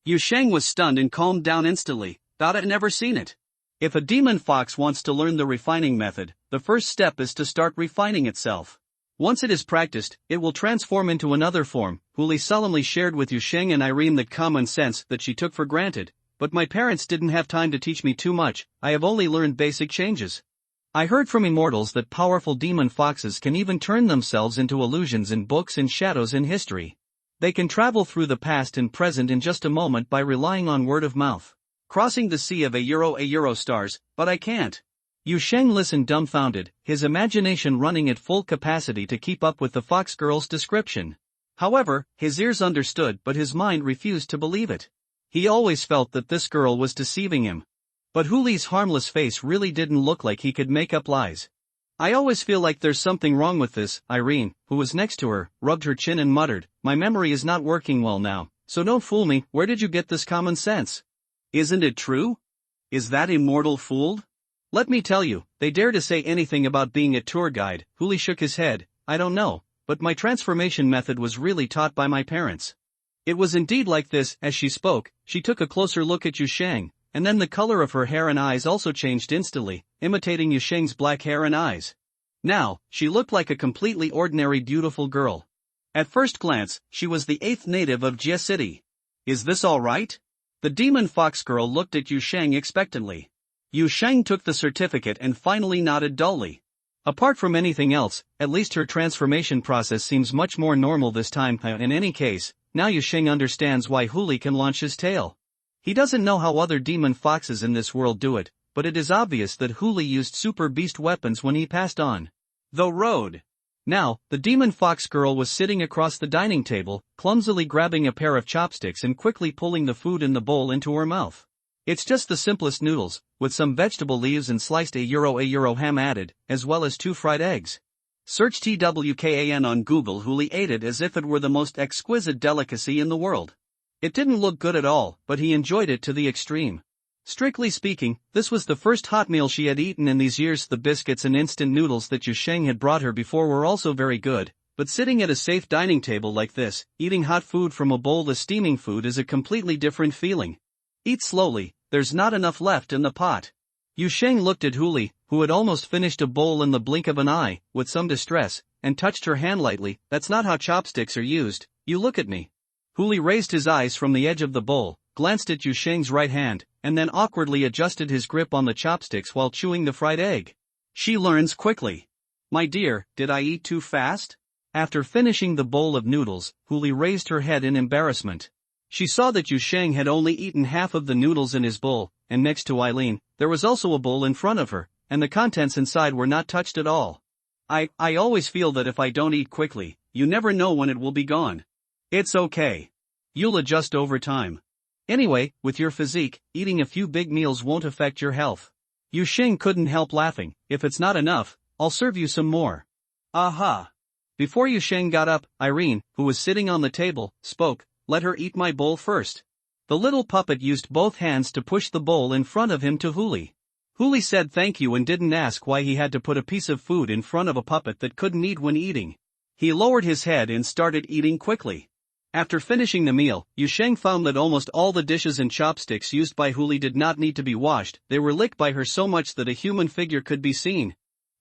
Yusheng was stunned and calmed down instantly. "Thought I'd never seen it." If a demon fox wants to learn the refining method, the first step is to start refining itself. Once it is practiced, it will transform into another form. Huli solemnly shared with Yusheng and Irene the common sense that she took for granted. "But my parents didn't have time to teach me too much. I have only learned basic changes. I heard from Immortals that powerful demon foxes can even turn themselves into illusions in books and shadows in history. They can travel through the past and present in just a moment by relying on word of mouth. Crossing the sea of a euro stars, but I can't." Yusheng listened dumbfounded, his imagination running at full capacity to keep up with the fox girl's description. However, his ears understood, but his mind refused to believe it. He always felt that this girl was deceiving him. But Huli's harmless face really didn't look like he could make up lies. "I always feel like there's something wrong with this." Irene, who was next to her, rubbed her chin and muttered, "My memory is not working well now, so don't fool me. Where did you get this common sense? Isn't it true? Is that Immortal fooled? Let me tell you, they dare to say anything about being a tour guide." Huli shook his head. "I don't know, but my transformation method was really taught by my parents." It was indeed like this. As she spoke, she took a closer look at Yusheng, and then the color of her hair and eyes also changed instantly, imitating Yusheng's black hair and eyes. Now, she looked like a completely ordinary beautiful girl. At first glance, she was the 8th native of Jie City. "Is this all right?" The demon fox girl looked at Yusheng expectantly. Yusheng took the certificate and finally nodded dully. Apart from anything else, at least her transformation process seems much more normal this time. In any case, now Yusheng understands why Huli can launch his tail. He doesn't know how other demon foxes in this world do it, but it is obvious that Huli used super beast weapons when he passed on the road. Now, the demon fox girl was sitting across the dining table, clumsily grabbing a pair of chopsticks and quickly pulling the food in the bowl into her mouth. It's just the simplest noodles, with some vegetable leaves and sliced a euro ham added, as well as 2 fried eggs. Search TWKAN on Google. Huli ate it as if it were the most exquisite delicacy in the world. It didn't look good at all, but he enjoyed it to the extreme. Strictly speaking, this was the first hot meal she had eaten in these years. The biscuits and instant noodles that Yusheng had brought her before were also very good, but sitting at a safe dining table like this, eating hot food from a bowl of steaming food is a completely different feeling. Eat slowly, there's not enough left in the pot. Yusheng looked at Huli, who had almost finished a bowl in the blink of an eye, with some distress, and touched her hand lightly. That's not how chopsticks are used, you look at me. Huli raised his eyes from the edge of the bowl, glanced at Yusheng's right hand, and then awkwardly adjusted his grip on the chopsticks while chewing the fried egg. She learns quickly. My dear, did I eat too fast? After finishing the bowl of noodles, Huli raised her head in embarrassment. She saw that Yusheng had only eaten half of the noodles in his bowl, and next to Eileen, there was also a bowl in front of her, and the contents inside were not touched at all. I always feel that if I don't eat quickly, you never know when it will be gone. It's okay. You'll adjust over time. Anyway, with your physique, eating a few big meals won't affect your health. Yusheng couldn't help laughing. If it's not enough, I'll serve you some more. Aha! Before Yusheng got up, Irene, who was sitting on the table, spoke. Let her eat my bowl first. The little puppet used both hands to push the bowl in front of him to Huli. Huli said thank you and didn't ask why he had to put a piece of food in front of a puppet that couldn't eat when eating. He lowered his head and started eating quickly. After finishing the meal, Yusheng found that almost all the dishes and chopsticks used by Huli did not need to be washed. They were licked by her so much that a human figure could be seen.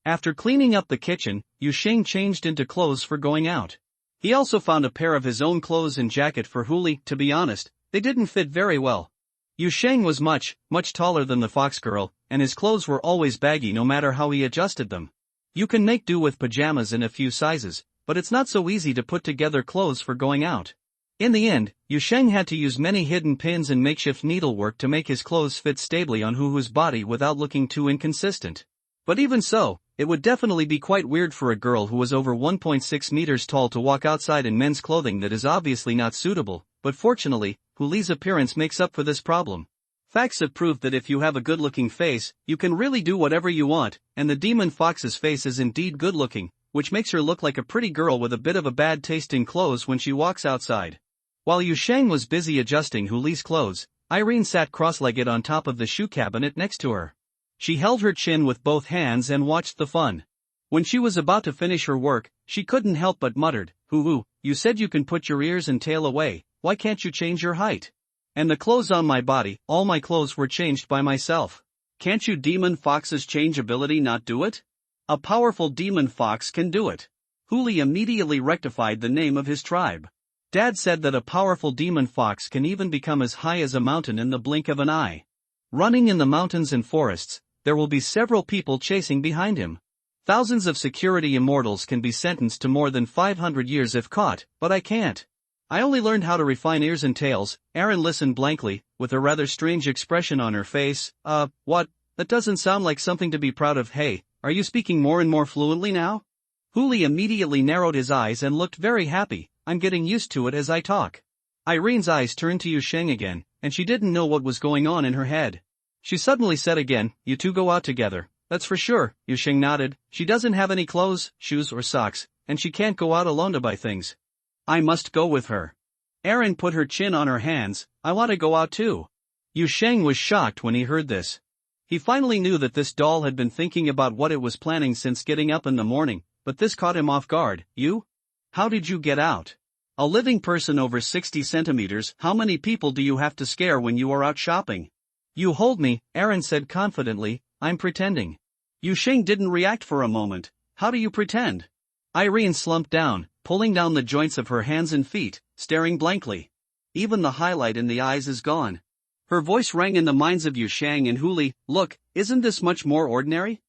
After cleaning up the kitchen, Yusheng changed into clothes for going out. He also found a pair of his own clothes and jacket for Huli. To be honest, they didn't fit very well. Yusheng was much taller than the fox girl, and his clothes were always baggy no matter how he adjusted them. You can make do with pajamas in a few sizes, but it's not so easy to put together clothes for going out. In the end, Yusheng had to use many hidden pins and makeshift needlework to make his clothes fit stably on Huhu's body without looking too inconsistent. But even so, it would definitely be quite weird for a girl who was over 1.6 meters tall to walk outside in men's clothing that is obviously not suitable, but fortunately, Huli's appearance makes up for this problem. Facts have proved that if you have a good-looking face, you can really do whatever you want, and the demon fox's face is indeed good-looking, which makes her look like a pretty girl with a bit of a bad taste in clothes when she walks outside. While Yusheng was busy adjusting Huli's clothes, Irene sat cross-legged on top of the shoe cabinet next to her. She held her chin with both hands and watched the fun. When she was about to finish her work, she couldn't help but muttered, "Huhu, you said you can put your ears and tail away, why can't you change your height? And the clothes on my body, all my clothes were changed by myself. Can't you demon fox's change ability not do it? A powerful demon fox can do it." Huli immediately rectified the name of his tribe. Dad said that a powerful demon fox can even become as high as a mountain in the blink of an eye. Running in the mountains and forests, there will be several people chasing behind him. Thousands of security immortals can be sentenced to more than 500 years if caught, but I can't. I only learned how to refine ears and tails. Erin listened blankly, with a rather strange expression on her face. What? That doesn't sound like something to be proud of. Hey, are you speaking more and more fluently now? Huli immediately narrowed his eyes and looked very happy. I'm getting used to it as I talk. Irene's eyes turned to Yusheng again, and she didn't know what was going on in her head. She suddenly said again, "You two go out together." "That's for sure," Yusheng nodded. "She doesn't have any clothes, shoes or socks, and she can't go out alone to buy things. I must go with her." Erin put her chin on her hands. "I want to go out too." Yusheng was shocked when he heard this. He finally knew that this doll had been thinking about what it was planning since getting up in the morning, but this caught him off guard. "You? How did you get out? A living person over 60 centimeters, how many people do you have to scare when you are out shopping?" "You hold me," Erin said confidently. "I'm pretending." Yusheng didn't react for a moment. "How do you pretend?" Irene slumped down, pulling down the joints of her hands and feet, staring blankly. Even the highlight in the eyes is gone. Her voice rang in the minds of Yusheng and Huli. "Look, isn't this much more ordinary?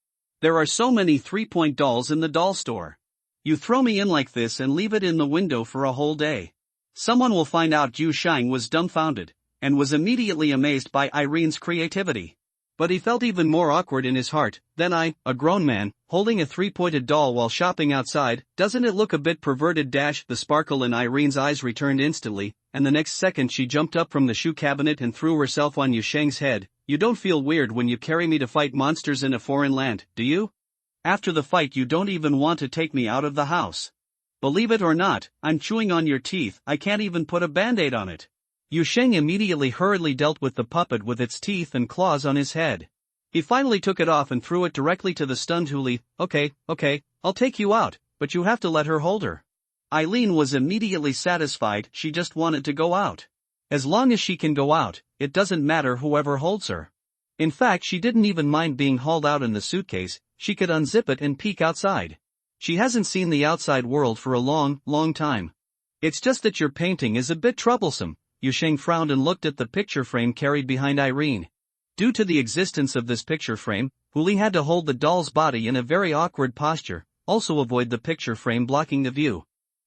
There are so many 3-point dolls in the doll store. You throw me in like this and leave it in the window for a whole day. Someone will find out. Yu Shang was dumbfounded, and was immediately amazed by Irene's creativity. But he felt even more awkward in his heart. Then a grown man, holding a 3-pointed doll while shopping outside, doesn't it look a bit perverted? The sparkle in Irene's eyes returned instantly, and the next second she jumped up from the shoe cabinet and threw herself on Yu Shang's head. You don't feel weird when you carry me to fight monsters in a foreign land, do you? After the fight you don't even want to take me out of the house. Believe it or not, I'm chewing on your teeth. I can't even put a band-aid on it. Yu Shang immediately hurriedly dealt with the puppet with its teeth and claws on his head. He finally took it off and threw it directly to the stunned Huli. Okay, I'll take you out, but you have to let her hold her. Eileen was immediately satisfied. She just wanted to go out. As long as she can go out, it doesn't matter whoever holds her. In fact, she didn't even mind being hauled out in the suitcase. She could unzip it and peek outside. She hasn't seen the outside world for a long time. It's just that your painting is a bit troublesome. Yu Shang frowned and looked at the picture frame carried behind Irene. Due to the existence of this picture frame, Huli had to hold the doll's body in a very awkward posture, also avoid the picture frame blocking the view.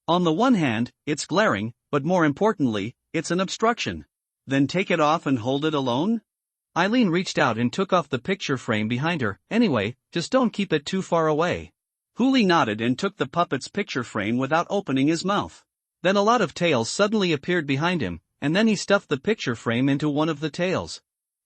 On the one hand, it's glaring, but more importantly, it's an obstruction. Then take it off and hold it alone? Eileen reached out and took off the picture frame behind her. Anyway, just don't keep it too far away. Huli nodded and took the puppet's picture frame without opening his mouth. Then a lot of tails suddenly appeared behind him, and then he stuffed the picture frame into one of the tails.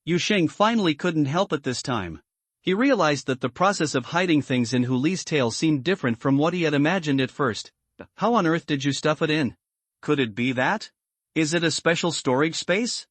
Yu Shang finally couldn't help it this time. He realized that the process of hiding things in Huli's tail seemed different from what he had imagined at first. How on earth did you stuff it in? Could it be that? Is it a special storage space?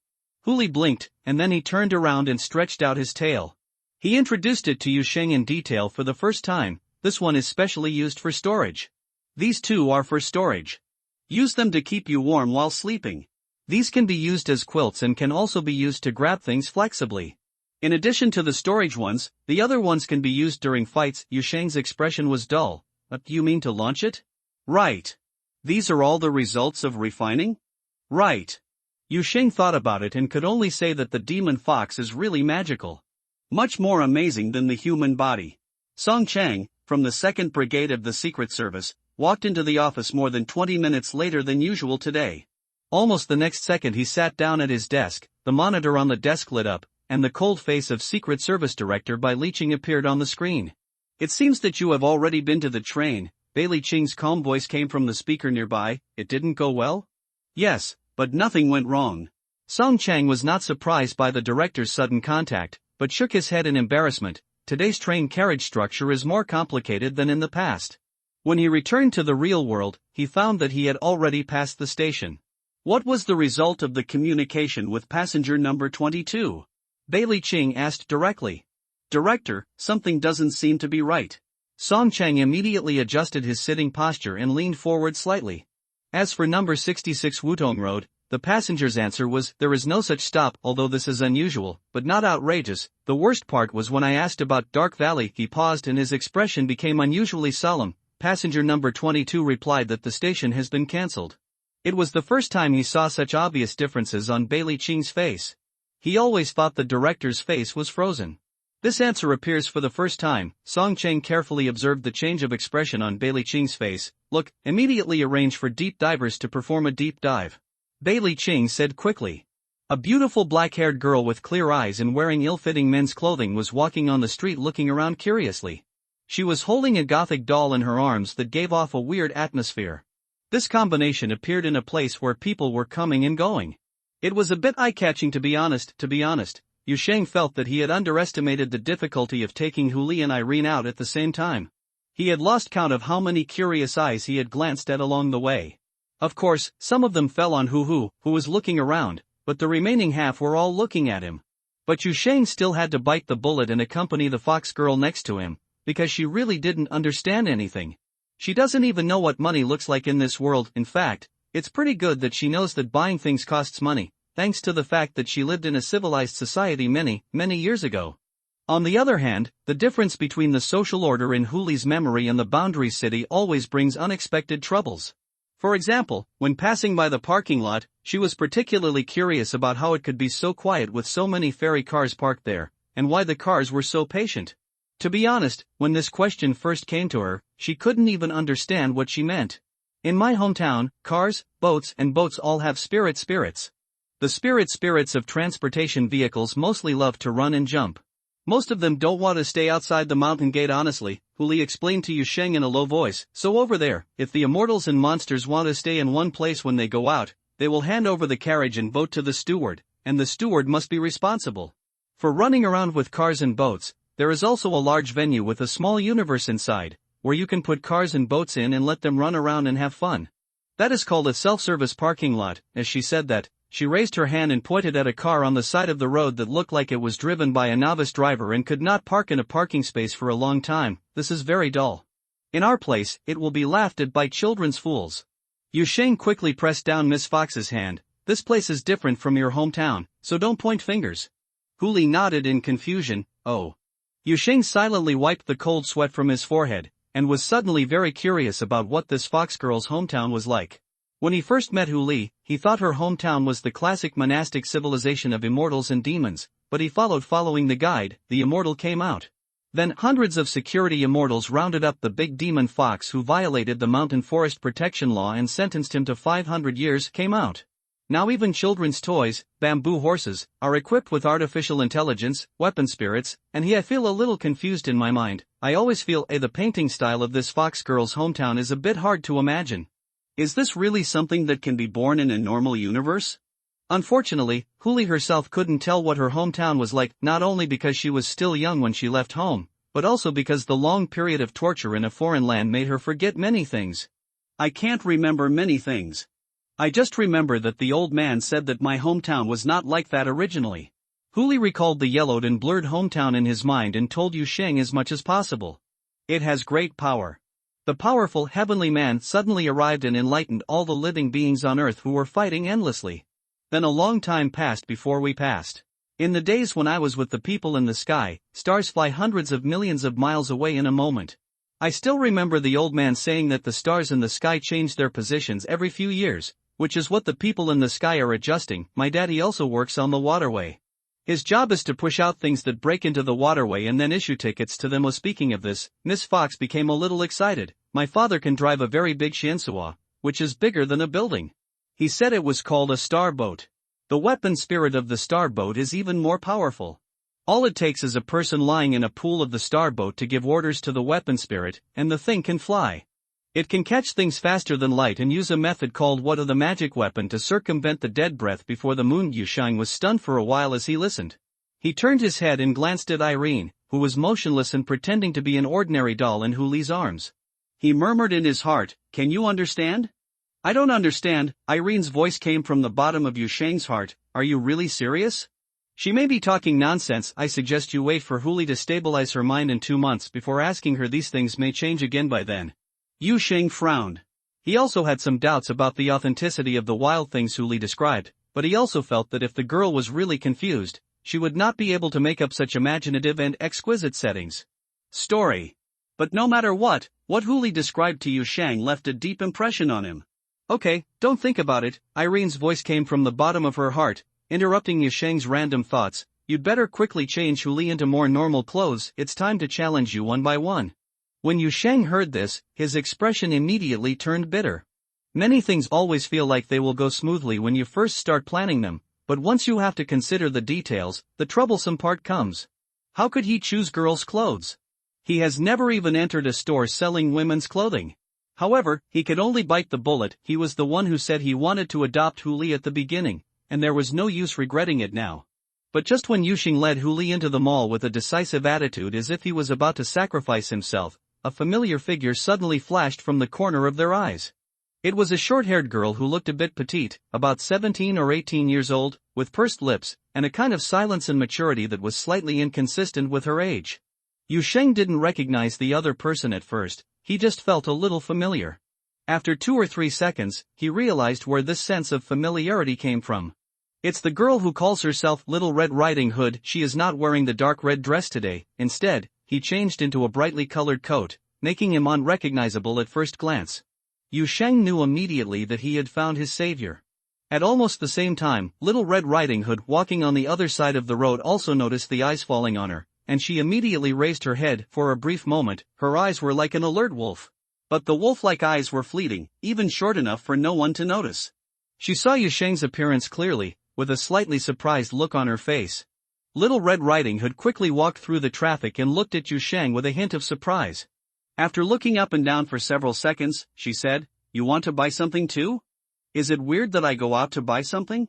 Huli blinked, and then he turned around and stretched out his tail. He introduced it to Yu Shang in detail for the first time. This one is specially used for storage. These two are for storage. Use them to keep you warm while sleeping. These can be used as quilts and can also be used to grab things flexibly. In addition to the storage ones, the other ones can be used during fights. Yu Shang's expression was dull. You mean to launch it? Right. These are all the results of refining? Right. Yu Shang thought about it and could only say that the demon fox is really magical. Much more amazing than the human body. Song Chang, from the 2nd Brigade of the Secret Service, walked into the office more than 20 minutes later than usual today. Almost the next second he sat down at his desk, the monitor on the desk lit up, and the cold face of Secret Service Director Bai Liqing appeared on the screen. It seems that you have already been to the train. Bai Liqing's calm voice came from the speaker nearby. It didn't go well? Yes, but nothing went wrong. Song Chang was not surprised by the director's sudden contact, but shook his head in embarrassment. Today's train carriage structure is more complicated than in the past. When he returned to the real world, he found that he had already passed the station. What was the result of the communication with passenger number 22? Bai Liqing asked directly. Director, something doesn't seem to be right. Song Chang immediately adjusted his sitting posture and leaned forward slightly. As for number 66 Wutong Road, the passenger's answer was, there is no such stop. Although this is unusual, but not outrageous. The worst part was when I asked about Dark Valley. He paused and his expression became unusually solemn. Passenger number 22 replied that the station has been cancelled. It was the first time he saw such obvious differences on Bai Liqing's face. He always thought the director's face was frozen. This answer appears for the first time. Song Chang carefully observed the change of expression on Bai Liqing's face. Look, immediately arrange for deep divers to perform a deep dive. Bai Liqing said quickly. A beautiful black-haired girl with clear eyes and wearing ill-fitting men's clothing was walking on the street looking around curiously. She was holding a gothic doll in her arms that gave off a weird atmosphere. This combination appeared in a place where people were coming and going. It was a bit eye-catching to be honest. Yu Shang felt that he had underestimated the difficulty of taking Huli and Irene out at the same time. He had lost count of how many curious eyes he had glanced at along the way. Of course, some of them fell on who was looking around, but the remaining half were all looking at him. But Yu Shang still had to bite the bullet and accompany the fox girl next to him, because she really didn't understand anything. She doesn't even know what money looks like in this world. In fact, it's pretty good that she knows that buying things costs money, thanks to the fact that she lived in a civilized society many years ago. On the other hand, the difference between the social order in Huli's memory and the Boundary City always brings unexpected troubles. For example, when passing by the parking lot, she was particularly curious about how it could be so quiet with so many ferry cars parked there, and why the cars were so patient. To be honest, when this question first came to her, she couldn't even understand what she meant. In my hometown, cars, boats and boats all have spirits. The spirits of transportation vehicles mostly love to run and jump. Most of them don't want to stay outside the mountain gate honestly, Huli explained to Yusheng in a low voice, so over there, if the immortals and monsters want to stay in one place when they go out, they will hand over the carriage and boat to the steward, and the steward must be responsible for running around with cars and boats. There is also a large venue with a small universe inside, where you can put cars and boats in and let them run around and have fun. That is called a self-service parking lot. As she said that, she raised her hand and pointed at a car on the side of the road that looked like it was driven by a novice driver and could not park in a parking space for a long time. This is very dull. In our place, it will be laughed at by children's fools. Yusheng quickly pressed down Miss Fox's hand. This place is different from your hometown, so don't point fingers. Huli nodded in confusion. Oh. Yusheng silently wiped the cold sweat from his forehead, and was suddenly very curious about what this fox girl's hometown was like. When he first met Huli, he thought her hometown was the classic monastic civilization of immortals and demons, but he following the guide, the immortal came out. Then hundreds of security immortals rounded up the big demon fox who violated the mountain forest protection law and sentenced him to 500 years came out. Now even children's toys, bamboo horses, are equipped with artificial intelligence, weapon spirits, and I feel a little confused in my mind. I always feel the painting style of this fox girl's hometown is a bit hard to imagine. Is this really something that can be born in a normal universe? Unfortunately, Huli herself couldn't tell what her hometown was like, not only because she was still young when she left home, but also because the long period of torture in a foreign land made her forget many things. I can't remember many things. I just remember that the old man said that my hometown was not like that originally. Huli recalled the yellowed and blurred hometown in his mind and told Yusheng as much as possible. It has great power. The powerful heavenly man suddenly arrived and enlightened all the living beings on earth who were fighting endlessly. Then a long time passed before we passed. In the days when I was with the people in the sky, stars fly hundreds of millions of miles away in a moment. I still remember the old man saying that the stars in the sky change their positions every few years, which is what the people in the sky are adjusting. My daddy also works on the waterway. His job is to push out things that break into the waterway and then issue tickets to them. Speaking of this, Miss Fox became a little excited. My father can drive a very big shinsua, which is bigger than a building. He said it was called a star boat. The weapon spirit of the star boat is even more powerful. All it takes is a person lying in a pool of the star boat to give orders to the weapon spirit, and the thing can fly. It can catch things faster than light and use a method called what of the magic weapon to circumvent the dead breath before the moon. Yusheng was stunned for a while as he listened. He turned his head and glanced at Irene, who was motionless and pretending to be an ordinary doll in Huli's arms. He murmured in his heart, "Can you understand?" "I don't understand." Irene's voice came from the bottom of Yusheng's heart. "Are you really serious?" "She may be talking nonsense. I suggest you wait for Huli to stabilize her mind in 2 months before asking her. These things may change again by then." Yusheng frowned. He also had some doubts about the authenticity of the wild things Huli described, but he also felt that if the girl was really confused, she would not be able to make up such imaginative and exquisite settings. Story. But no matter what Huli described to Yusheng left a deep impression on him. "Okay, don't think about it." Irene's voice came from the bottom of her heart, interrupting Yusheng's random thoughts. "You'd better quickly change Huli into more normal clothes. It's time to challenge you one by one." When Yusheng heard this, his expression immediately turned bitter. Many things always feel like they will go smoothly when you first start planning them, but once you have to consider the details, the troublesome part comes. How could he choose girls' clothes? He has never even entered a store selling women's clothing. However, he could only bite the bullet. He was the one who said he wanted to adopt Huli at the beginning, and there was no use regretting it now. But just when Yusheng led Huli into the mall with a decisive attitude as if he was about to sacrifice himself, a familiar figure suddenly flashed from the corner of their eyes. It was a short-haired girl who looked a bit petite, about 17 or 18 years old, with pursed lips, and a kind of silence and maturity that was slightly inconsistent with her age. Yusheng didn't recognize the other person at first, he just felt a little familiar. After 2 or 3 seconds, he realized where this sense of familiarity came from. It's the girl who calls herself Little Red Riding Hood. She is not wearing the dark red dress today. Instead, he changed into a brightly colored coat, making him unrecognizable at first glance. Yusheng knew immediately that he had found his savior. At almost the same time, Little Red Riding Hood walking on the other side of the road also noticed the eyes falling on her, and she immediately raised her head. For a brief moment, her eyes were like an alert wolf. But the wolf-like eyes were fleeting, even short enough for no one to notice. She saw Yu Sheng's appearance clearly, with a slightly surprised look on her face. Little Red Riding Hood quickly walked through the traffic and looked at Yu Sheng with a hint of surprise. After looking up and down for several seconds, she said, "You want to buy something too? Is it weird that I go out to buy something?"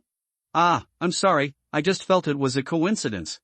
"Ah, I'm sorry, I just felt it was a coincidence."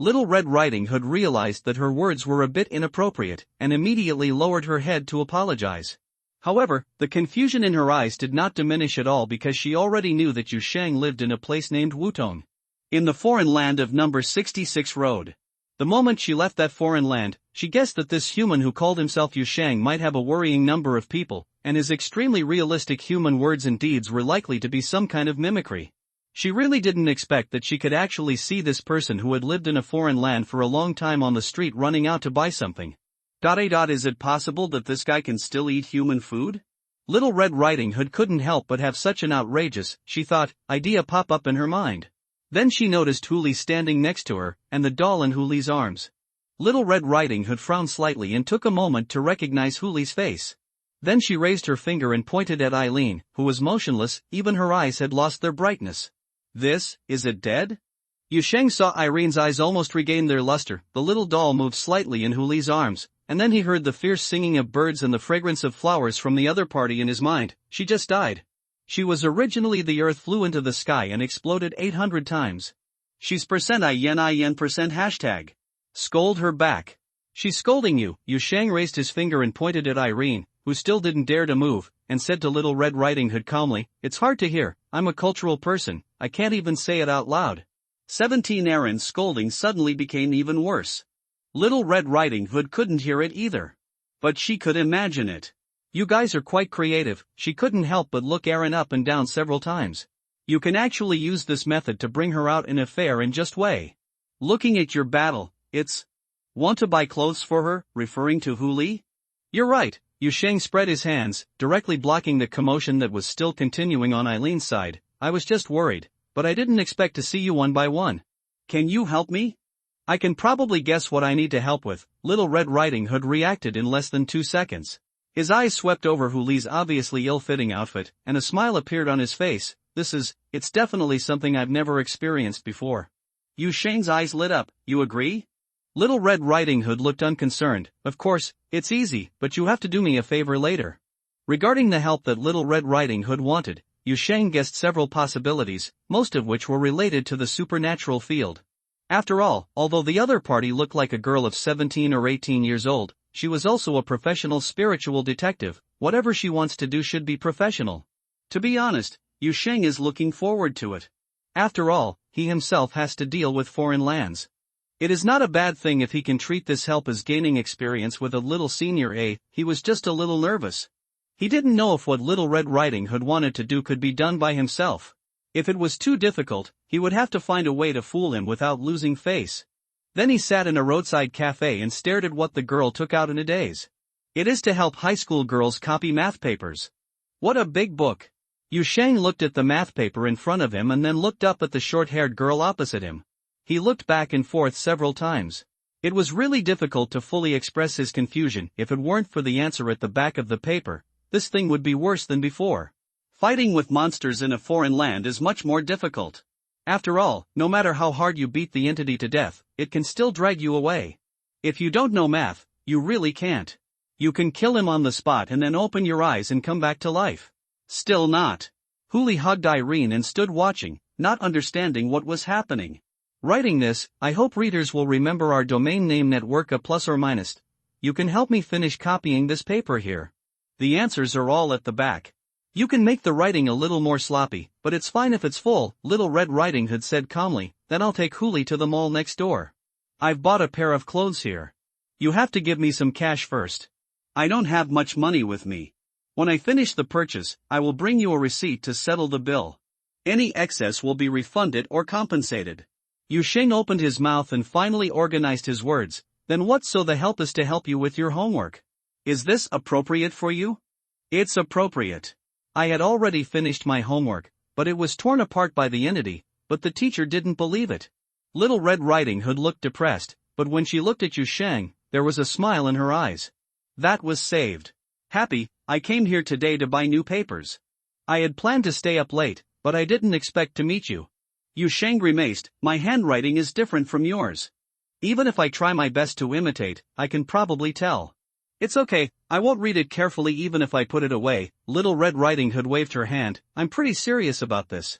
Little Red Riding Hood realized that her words were a bit inappropriate, and immediately lowered her head to apologize. However, the confusion in her eyes did not diminish at all because she already knew that Yu Sheng lived in a place named Wutong, in the foreign land of number 66 Road. The moment she left that foreign land, she guessed that this human who called himself Yu Sheng might have a worrying number of people, and his extremely realistic human words and deeds were likely to be some kind of mimicry. She really didn't expect that she could actually see this person who had lived in a foreign land for a long time on the street running out to buy something. Is it possible that this guy can still eat human food? Little Red Riding Hood couldn't help but have such an outrageous, she thought, idea pop up in her mind. Then she noticed Huli standing next to her, and the doll in Huli's arms. Little Red Riding Hood frowned slightly and took a moment to recognize Huli's face. Then she raised her finger and pointed at Eileen, who was motionless, even her eyes had lost their brightness. Is it dead? Yu Sheng saw Irene's eyes almost regain their luster. The little doll moved slightly in Huli's arms, and then he heard the fierce singing of birds and the fragrance of flowers from the other party in his mind. She just died. She was originally the earth flew into the sky and exploded 800 times. She's %IN hashtag. Scold her back. She's scolding you. Yu Sheng raised his finger and pointed at Irene, who still didn't dare to move, and said to Little Red Riding Hood calmly, "It's hard to hear, I'm a cultural person, I can't even say it out loud." 17 Erin's scolding suddenly became even worse. Little Red Riding Hood couldn't hear it either. But she could imagine it. "You guys are quite creative," she couldn't help but look Erin up and down several times. "You can actually use this method to bring her out in a fair and just way. Looking at your battle, it's... Want to buy clothes for her, referring to Huli?" "You're right." Yu Sheng spread his hands, directly blocking the commotion that was still continuing on Eileen's side. "I was just worried, but I didn't expect to see you one by one. Can you help me?" "I can probably guess what I need to help with." Little Red Riding Hood reacted in less than 2 seconds. His eyes swept over Huli's obviously ill-fitting outfit, and a smile appeared on his face. It's definitely something I've never experienced before." Yu Sheng's eyes lit up. "You agree?" Little Red Riding Hood looked unconcerned. "Of course, it's easy, but you have to do me a favor later." Regarding the help that Little Red Riding Hood wanted, Yu Sheng guessed several possibilities, most of which were related to the supernatural field. After all, although the other party looked like a girl of 17 or 18 years old, she was also a professional spiritual detective. Whatever she wants to do should be professional. To be honest, Yu Sheng is looking forward to it. After all, he himself has to deal with foreign lands. It is not a bad thing if he can treat this help as gaining experience with a little senior. He was just a little nervous. He didn't know if what Little Red Riding Hood wanted to do could be done by himself. If it was too difficult, he would have to find a way to fool him without losing face. Then he sat in a roadside cafe and stared at what the girl took out in a daze. "It is to help high school girls copy math papers." What a big book. Yu Sheng looked at the math paper in front of him and then looked up at the short-haired girl opposite him. He looked back and forth several times. It was really difficult to fully express his confusion. If it weren't for the answer at the back of the paper, this thing would be worse than before. Fighting with monsters in a foreign land is much more difficult. After all, no matter how hard you beat the entity to death, it can still drag you away. If you don't know math, you really can't. You can kill him on the spot and then open your eyes and come back to life. Still not. Huli hugged Irene and stood watching, not understanding what was happening. Writing this, I hope readers will remember our domain name network a plus or minus. You can help me finish copying this paper here. The answers are all at the back. You can make the writing a little more sloppy, but it's fine if it's full, Little Red Riding Hood said calmly. Then I'll take Huli to the mall next door. I've bought a pair of clothes here. You have to give me some cash first. I don't have much money with me. When I finish the purchase, I will bring you a receipt to settle the bill. Any excess will be refunded or compensated. Yu Sheng opened his mouth and finally organized his words. Then what? So the help is to help you with your homework. Is this appropriate for you? It's appropriate. I had already finished my homework, but it was torn apart by the entity, but the teacher didn't believe it. Little Red Riding Hood looked depressed, but when she looked at Yu Sheng, there was a smile in her eyes. That was saved. Happy, I came here today to buy new papers. I had planned to stay up late, but I didn't expect to meet you. Yu Sheng grimaced, my handwriting is different from yours. Even if I try my best to imitate, I can probably tell. It's okay, I won't read it carefully even if I put it away. Little Red Riding Hood waved her hand, I'm pretty serious about this.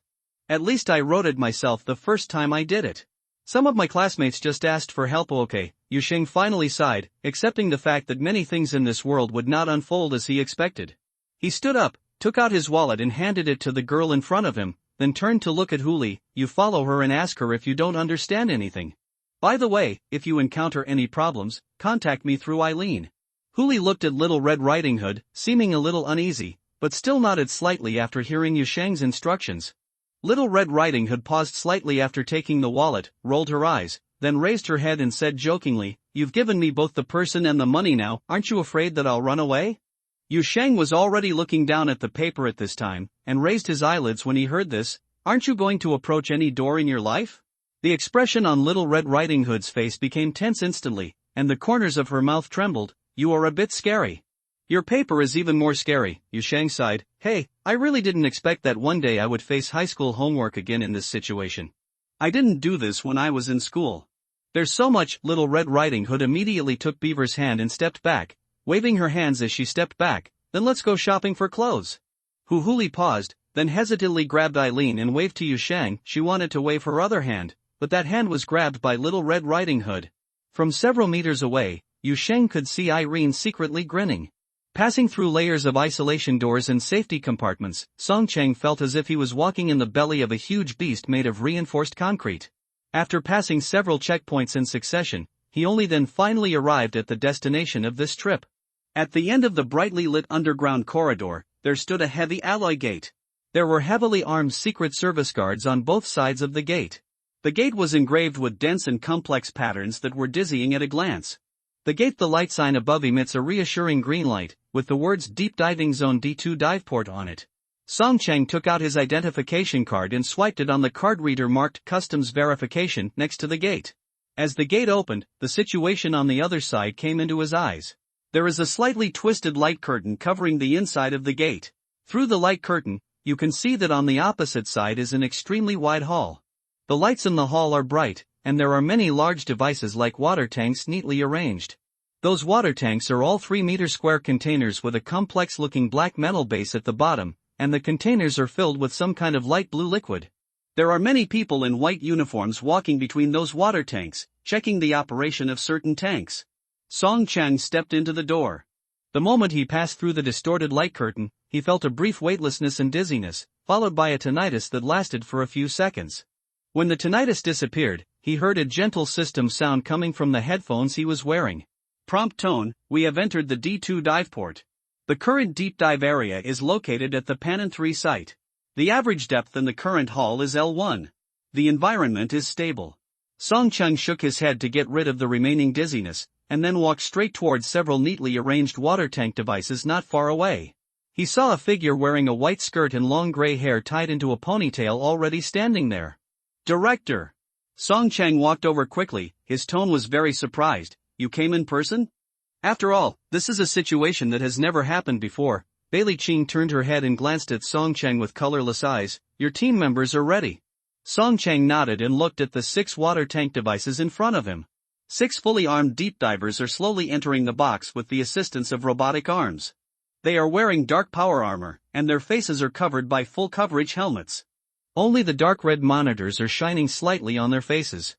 At least I wrote it myself the first time I did it. Some of my classmates just asked for help. Okay, Yu Sheng finally sighed, accepting the fact that many things in this world would not unfold as he expected. He stood up, took out his wallet and handed it to the girl in front of him, then turned to look at Huli. You follow her and ask her if you don't understand anything. By the way, if you encounter any problems, contact me through Eileen. Huli looked at Little Red Riding Hood, seeming a little uneasy, but still nodded slightly after hearing Yu Sheng's instructions. Little Red Riding Hood paused slightly after taking the wallet, rolled her eyes, then raised her head and said jokingly, You've given me both the person and the money now, aren't you afraid that I'll run away? Yu Sheng was already looking down at the paper at this time, and raised his eyelids when he heard this. Aren't you going to approach any door in your life? The expression on Little Red Riding Hood's face became tense instantly, and the corners of her mouth trembled. You are a bit scary. Your paper is even more scary, Yu Sheng sighed. Hey, I really didn't expect that one day I would face high school homework again in this situation. I didn't do this when I was in school. There's so much. Little Red Riding Hood immediately took Beaver's hand and stepped back, waving her hands as she stepped back. Then let's go shopping for clothes. Huli paused, then hesitantly grabbed Eileen and waved to Yu Sheng. She wanted to wave her other hand, but that hand was grabbed by Little Red Riding Hood. From several meters away, Yu Sheng could see Irene secretly grinning. Passing through layers of isolation doors and safety compartments, Song Cheng felt as if he was walking in the belly of a huge beast made of reinforced concrete. After passing several checkpoints in succession, he only then finally arrived at the destination of this trip. At the end of the brightly lit underground corridor, there stood a heavy alloy gate. There were heavily armed Secret Service guards on both sides of the gate. The gate was engraved with dense and complex patterns that were dizzying at a glance. The light sign above emits a reassuring green light, with the words Deep Diving Zone D2 Diveport on it. Song Cheng took out his identification card and swiped it on the card reader marked Customs Verification next to the gate. As the gate opened, the situation on the other side came into his eyes. There is a slightly twisted light curtain covering the inside of the gate. Through the light curtain, you can see that on the opposite side is an extremely wide hall. The lights in the hall are bright, and there are many large devices like water tanks neatly arranged. Those water tanks are all 3-meter square containers with a complex-looking black metal base at the bottom, and the containers are filled with some kind of light blue liquid. There are many people in white uniforms walking between those water tanks, checking the operation of certain tanks. Song Cheng stepped into the door. The moment he passed through the distorted light curtain, he felt a brief weightlessness and dizziness, followed by a tinnitus that lasted for a few seconds. When the tinnitus disappeared, he heard a gentle system sound coming from the headphones he was wearing. Prompt tone, we have entered the D2 Diveport. The current deep dive area is located at the Panan 3 site. The average depth in the current hall is L1. The environment is stable. Song Cheng shook his head to get rid of the remaining dizziness, and then walked straight towards several neatly arranged water tank devices not far away. He saw a figure wearing a white skirt and long gray hair tied into a ponytail already standing there. Director! Song Cheng walked over quickly, his tone was very surprised. You came in person? After all, this is a situation that has never happened before. Bailey Ching turned her head and glanced at Song Cheng with colorless eyes. Your team members are ready. Song Cheng nodded and looked at the 6 water tank devices in front of him. 6 fully armed deep divers are slowly entering the box with the assistance of robotic arms. They are wearing dark power armor, and their faces are covered by full coverage helmets. Only the dark red monitors are shining slightly on their faces.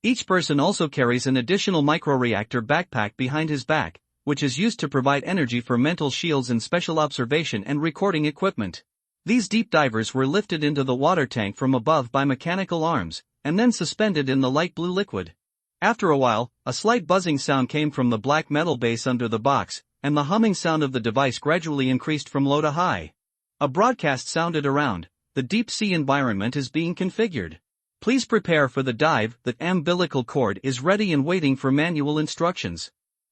Each person also carries an additional microreactor backpack behind his back, which is used to provide energy for mental shields and special observation and recording equipment. These deep divers were lifted into the water tank from above by mechanical arms, and then suspended in the light blue liquid. After a while, a slight buzzing sound came from the black metal base under the box, and the humming sound of the device gradually increased from low to high. A broadcast sounded around. The deep sea environment is being configured. Please prepare for the dive. The umbilical cord is ready and waiting for manual instructions.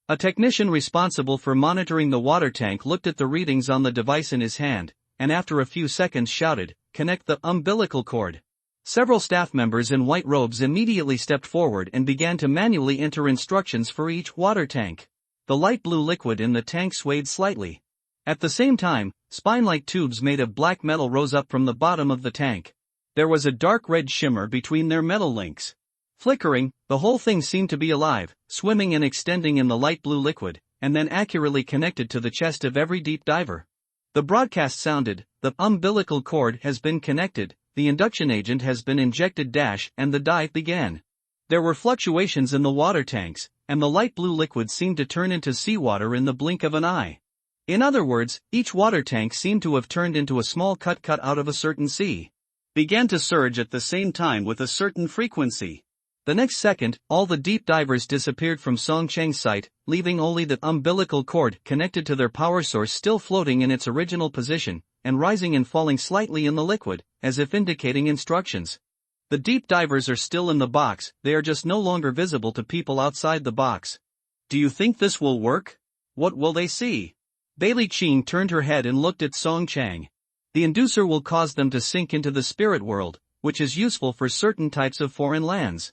A technician responsible for monitoring the water tank looked at the readings on the device in his hand, and after a few seconds shouted, connect the umbilical cord. Several staff members in white robes immediately stepped forward and began to manually enter instructions for each water tank. The light blue liquid in the tank swayed slightly. At the same time, spine-like tubes made of black metal rose up from the bottom of the tank. There was a dark red shimmer between their metal links. Flickering, the whole thing seemed to be alive, swimming and extending in the light blue liquid, and then accurately connected to the chest of every deep diver. The broadcast sounded, "The umbilical cord has been connected, the induction agent has been injected and the dive began." There were fluctuations in the water tanks, and the light blue liquid seemed to turn into seawater in the blink of an eye. In other words, each water tank seemed to have turned into a small cut out of a certain sea. Began to surge at the same time with a certain frequency. The next second, all the deep divers disappeared from Song Cheng's sight, leaving only the umbilical cord connected to their power source still floating in its original position, and rising and falling slightly in the liquid, as if indicating instructions. The deep divers are still in the box, they are just no longer visible to people outside the box. Do you think this will work? What will they see? Bailey Qing turned her head and looked at Song Chang. The inducer will cause them to sink into the spirit world, which is useful for certain types of foreign lands.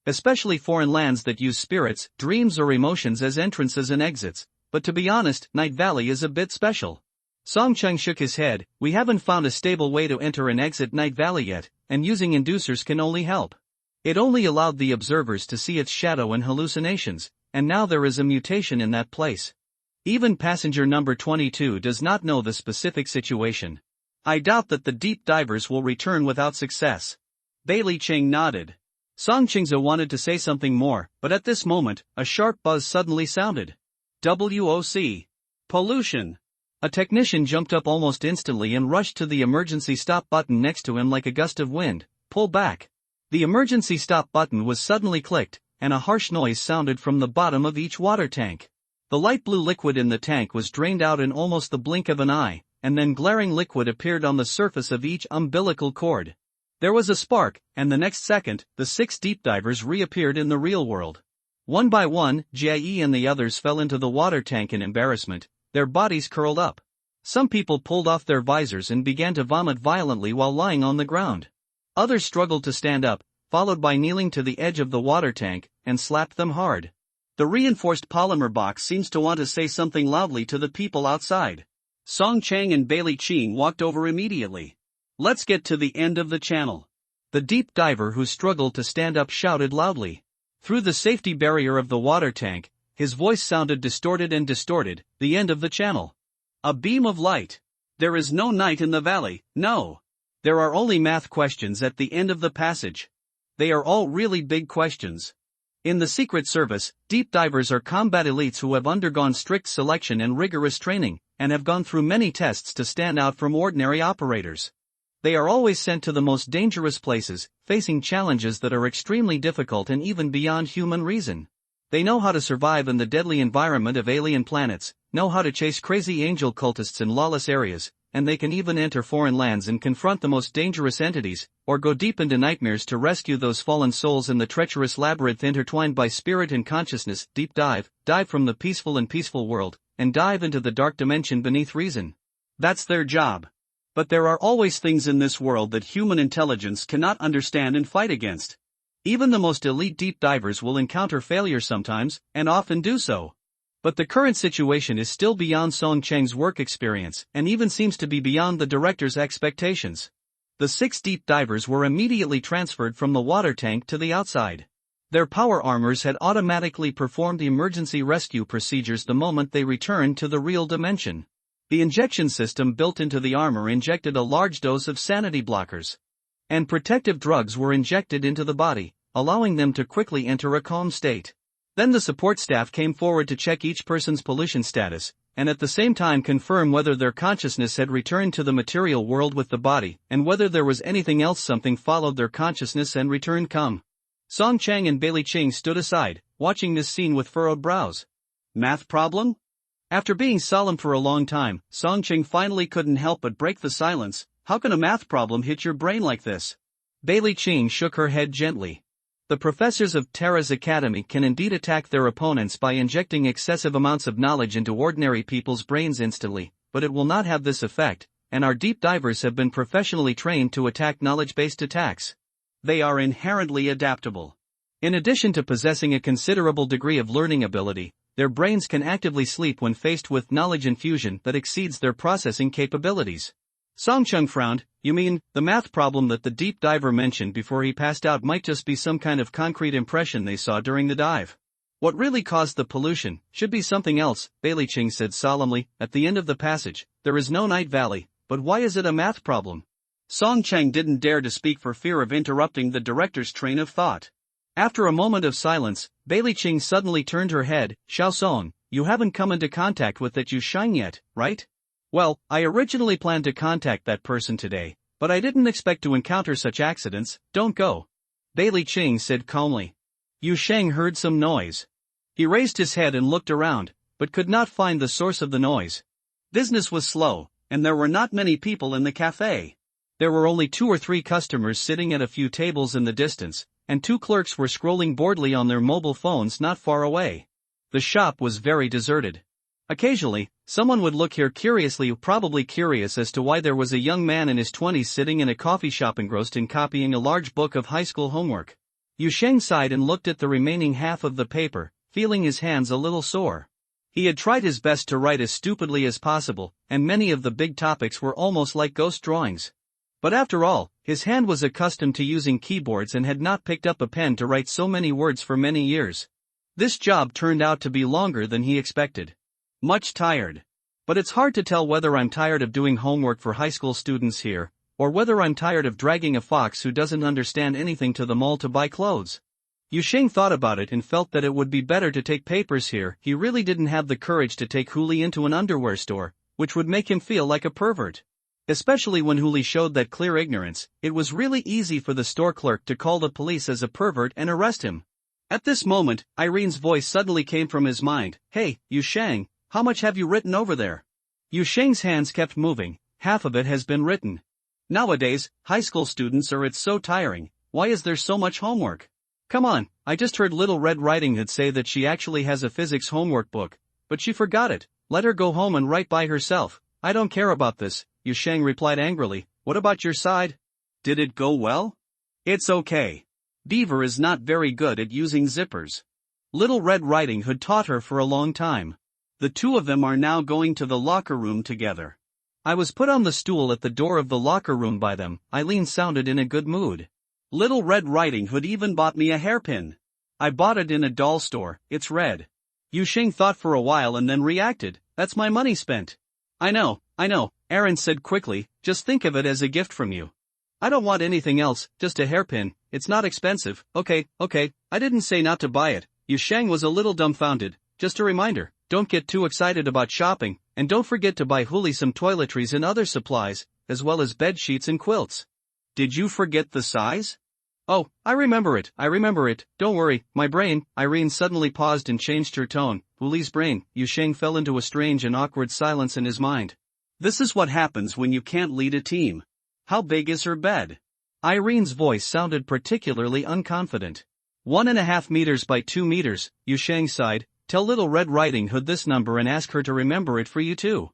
Especially foreign lands that use spirits, dreams or emotions as entrances and exits, but to be honest, Night Valley is a bit special. Song Chang shook his head. We haven't found a stable way to enter and exit Night Valley yet, and using inducers can only help. It only allowed the observers to see its shadow and hallucinations, and now there is a mutation in that place. Even passenger number 22 does not know the specific situation. I doubt that the deep divers will return without success. Bailey Ching nodded. Song Chingza wanted to say something more, but at this moment, a sharp buzz suddenly sounded. WOC. Pollution. A technician jumped up almost instantly and rushed to the emergency stop button next to him like a gust of wind. Pull back. The emergency stop button was suddenly clicked, and a harsh noise sounded from the bottom of each water tank. The light blue liquid in the tank was drained out in almost the blink of an eye, and then glaring liquid appeared on the surface of each umbilical cord. There was a spark, and the next second, the 6 deep divers reappeared in the real world. One by one, Jie and the others fell into the water tank in embarrassment, their bodies curled up. Some people pulled off their visors and began to vomit violently while lying on the ground. Others struggled to stand up, followed by kneeling to the edge of the water tank, and slapped them hard. The reinforced polymer box seems to want to say something loudly to the people outside. Song Chang and Bailey Qing walked over immediately. Let's get to the end of the channel. The deep diver who struggled to stand up shouted loudly. Through the safety barrier of the water tank, his voice sounded distorted, the end of the channel. A beam of light. There is no night in the valley, no. There are only math questions at the end of the passage. They are all really big questions. In the Secret Service, deep divers are combat elites who have undergone strict selection and rigorous training, and have gone through many tests to stand out from ordinary operators. They are always sent to the most dangerous places, facing challenges that are extremely difficult and even beyond human reason. They know how to survive in the deadly environment of alien planets, know how to chase crazy angel cultists in lawless areas, and they can even enter foreign lands and confront the most dangerous entities, or go deep into nightmares to rescue those fallen souls in the treacherous labyrinth intertwined by spirit and consciousness. Deep dive from the peaceful world, and dive into the dark dimension beneath reason. That's their job. But there are always things in this world that human intelligence cannot understand and fight against. Even the most elite deep divers will encounter failure sometimes, and often do so. But the current situation is still beyond Song Cheng's work experience, and even seems to be beyond the director's expectations. The 6 deep divers were immediately transferred from the water tank to the outside. Their power armors had automatically performed emergency rescue procedures the moment they returned to the real dimension. The injection system built into the armor injected a large dose of sanity blockers. And protective drugs were injected into the body, allowing them to quickly enter a calm state. Then the support staff came forward to check each person's pollution status, and at the same time confirm whether their consciousness had returned to the material world with the body, and whether there was anything else. Something followed their consciousness and returned calm. Song Chang and Bailey Qing stood aside, watching this scene with furrowed brows. Math problem? After being solemn for a long time, Song Ching finally couldn't help but break the silence. How can a math problem hit your brain like this? Bailey Qing shook her head gently. The professors of Terra's Academy can indeed attack their opponents by injecting excessive amounts of knowledge into ordinary people's brains instantly, but it will not have this effect, and our deep divers have been professionally trained to attack knowledge-based attacks. They are inherently adaptable. In addition to possessing a considerable degree of learning ability, their brains can actively sleep when faced with knowledge infusion that exceeds their processing capabilities. Song Chung frowned. You mean, the math problem that the deep diver mentioned before he passed out might just be some kind of concrete impression they saw during the dive? What really caused the pollution should be something else, Bailey Ching said solemnly. At the end of the passage, there is no Night Valley, but why is it a math problem? Song Chang didn't dare to speak for fear of interrupting the director's train of thought. After a moment of silence, Bailey Ching suddenly turned her head. Xiao Song, you haven't come into contact with that Yusheng yet, right? Well, I originally planned to contact that person today, but I didn't expect to encounter such accidents. Don't go. Bailey Ching said calmly. Yusheng heard some noise. He raised his head and looked around, but could not find the source of the noise. Business was slow, and there were not many people in the cafe. There were only 2 or 3 customers sitting at a few tables in the distance, and 2 clerks were scrolling boredly on their mobile phones not far away. The shop was very deserted. Occasionally, someone would look here curiously, probably curious as to why there was a young man in his 20s sitting in a coffee shop engrossed in copying a large book of high school homework. Yusheng sighed and looked at the remaining half of the paper, feeling his hands a little sore. He had tried his best to write as stupidly as possible, and many of the big topics were almost like ghost drawings. But after all, his hand was accustomed to using keyboards and had not picked up a pen to write so many words for many years. This job turned out to be longer than he expected. Much tired. But it's hard to tell whether I'm tired of doing homework for high school students here, or whether I'm tired of dragging a fox who doesn't understand anything to the mall to buy clothes. Yusheng thought about it and felt that it would be better to take papers here. He really didn't have the courage to take Huli into an underwear store, which would make him feel like a pervert. Especially when Huli showed that clear ignorance, it was really easy for the store clerk to call the police as a pervert and arrest him. At this moment, Irene's voice suddenly came from his mind. Hey, Yusheng, how much have you written over there? Yusheng's hands kept moving. Half of it has been written. Nowadays, high school students are it's so tiring. Why is there so much homework? Come on, I just heard Little Red Riding Hood say that she actually has a physics homework book, but she forgot it. Let her go home and write by herself. I don't care about this, Yusheng replied angrily. What about your side? Did it go well? It's okay. Beaver is not very good at using zippers. Little Red Riding Hood taught her for a long time. The 2 of them are now going to the locker room together. I was put on the stool at the door of the locker room by them. Eileen sounded in a good mood. Little Red Riding Hood even bought me a hairpin. I bought it in a doll store. It's red. Yusheng thought for a while and then reacted. That's my money spent. I know, Aaron said quickly, just think of it as a gift from you. I don't want anything else, just a hairpin. It's not expensive. Okay, I didn't say not to buy it. Yusheng was a little dumbfounded. Just a reminder, don't get too excited about shopping, and don't forget to buy Huli some toiletries and other supplies, as well as bed sheets and quilts. Did you forget the size? Oh, I remember it. Don't worry, my brain. Irene suddenly paused and changed her tone. Huli's brain. Yusheng fell into a strange and awkward silence in his mind. This is what happens when you can't lead a team. How big is her bed? Irene's voice sounded particularly unconfident. 1.5 meters by 2 meters, Yusheng sighed. Tell Little Red Riding Hood this number and ask her to remember it for you too.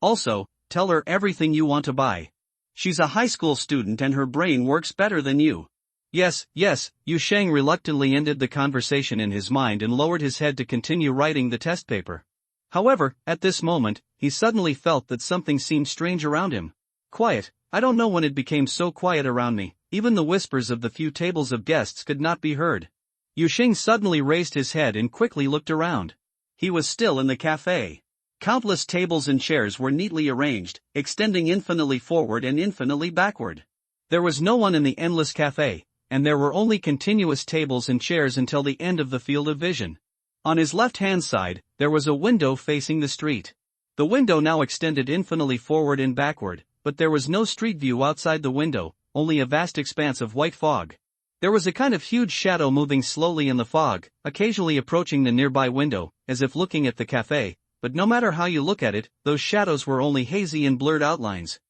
Also, tell her everything you want to buy. She's a high school student and her brain works better than you. Yes, Yusheng reluctantly ended the conversation in his mind and lowered his head to continue writing the test paper. However, at this moment, he suddenly felt that something seemed strange around him. Quiet. I don't know when it became so quiet around me, even the whispers of the few tables of guests could not be heard. Yusheng suddenly raised his head and quickly looked around. He was still in the cafe. Countless tables and chairs were neatly arranged, extending infinitely forward and infinitely backward. There was no one in the endless cafe, and there were only continuous tables and chairs until the end of the field of vision. On his left-hand side, there was a window facing the street. The window now extended infinitely forward and backward, but there was no street view outside the window, only a vast expanse of white fog. There was a kind of huge shadow moving slowly in the fog, occasionally approaching the nearby window, as if looking at the cafe, but no matter how you look at it, those shadows were only hazy and blurred outlines.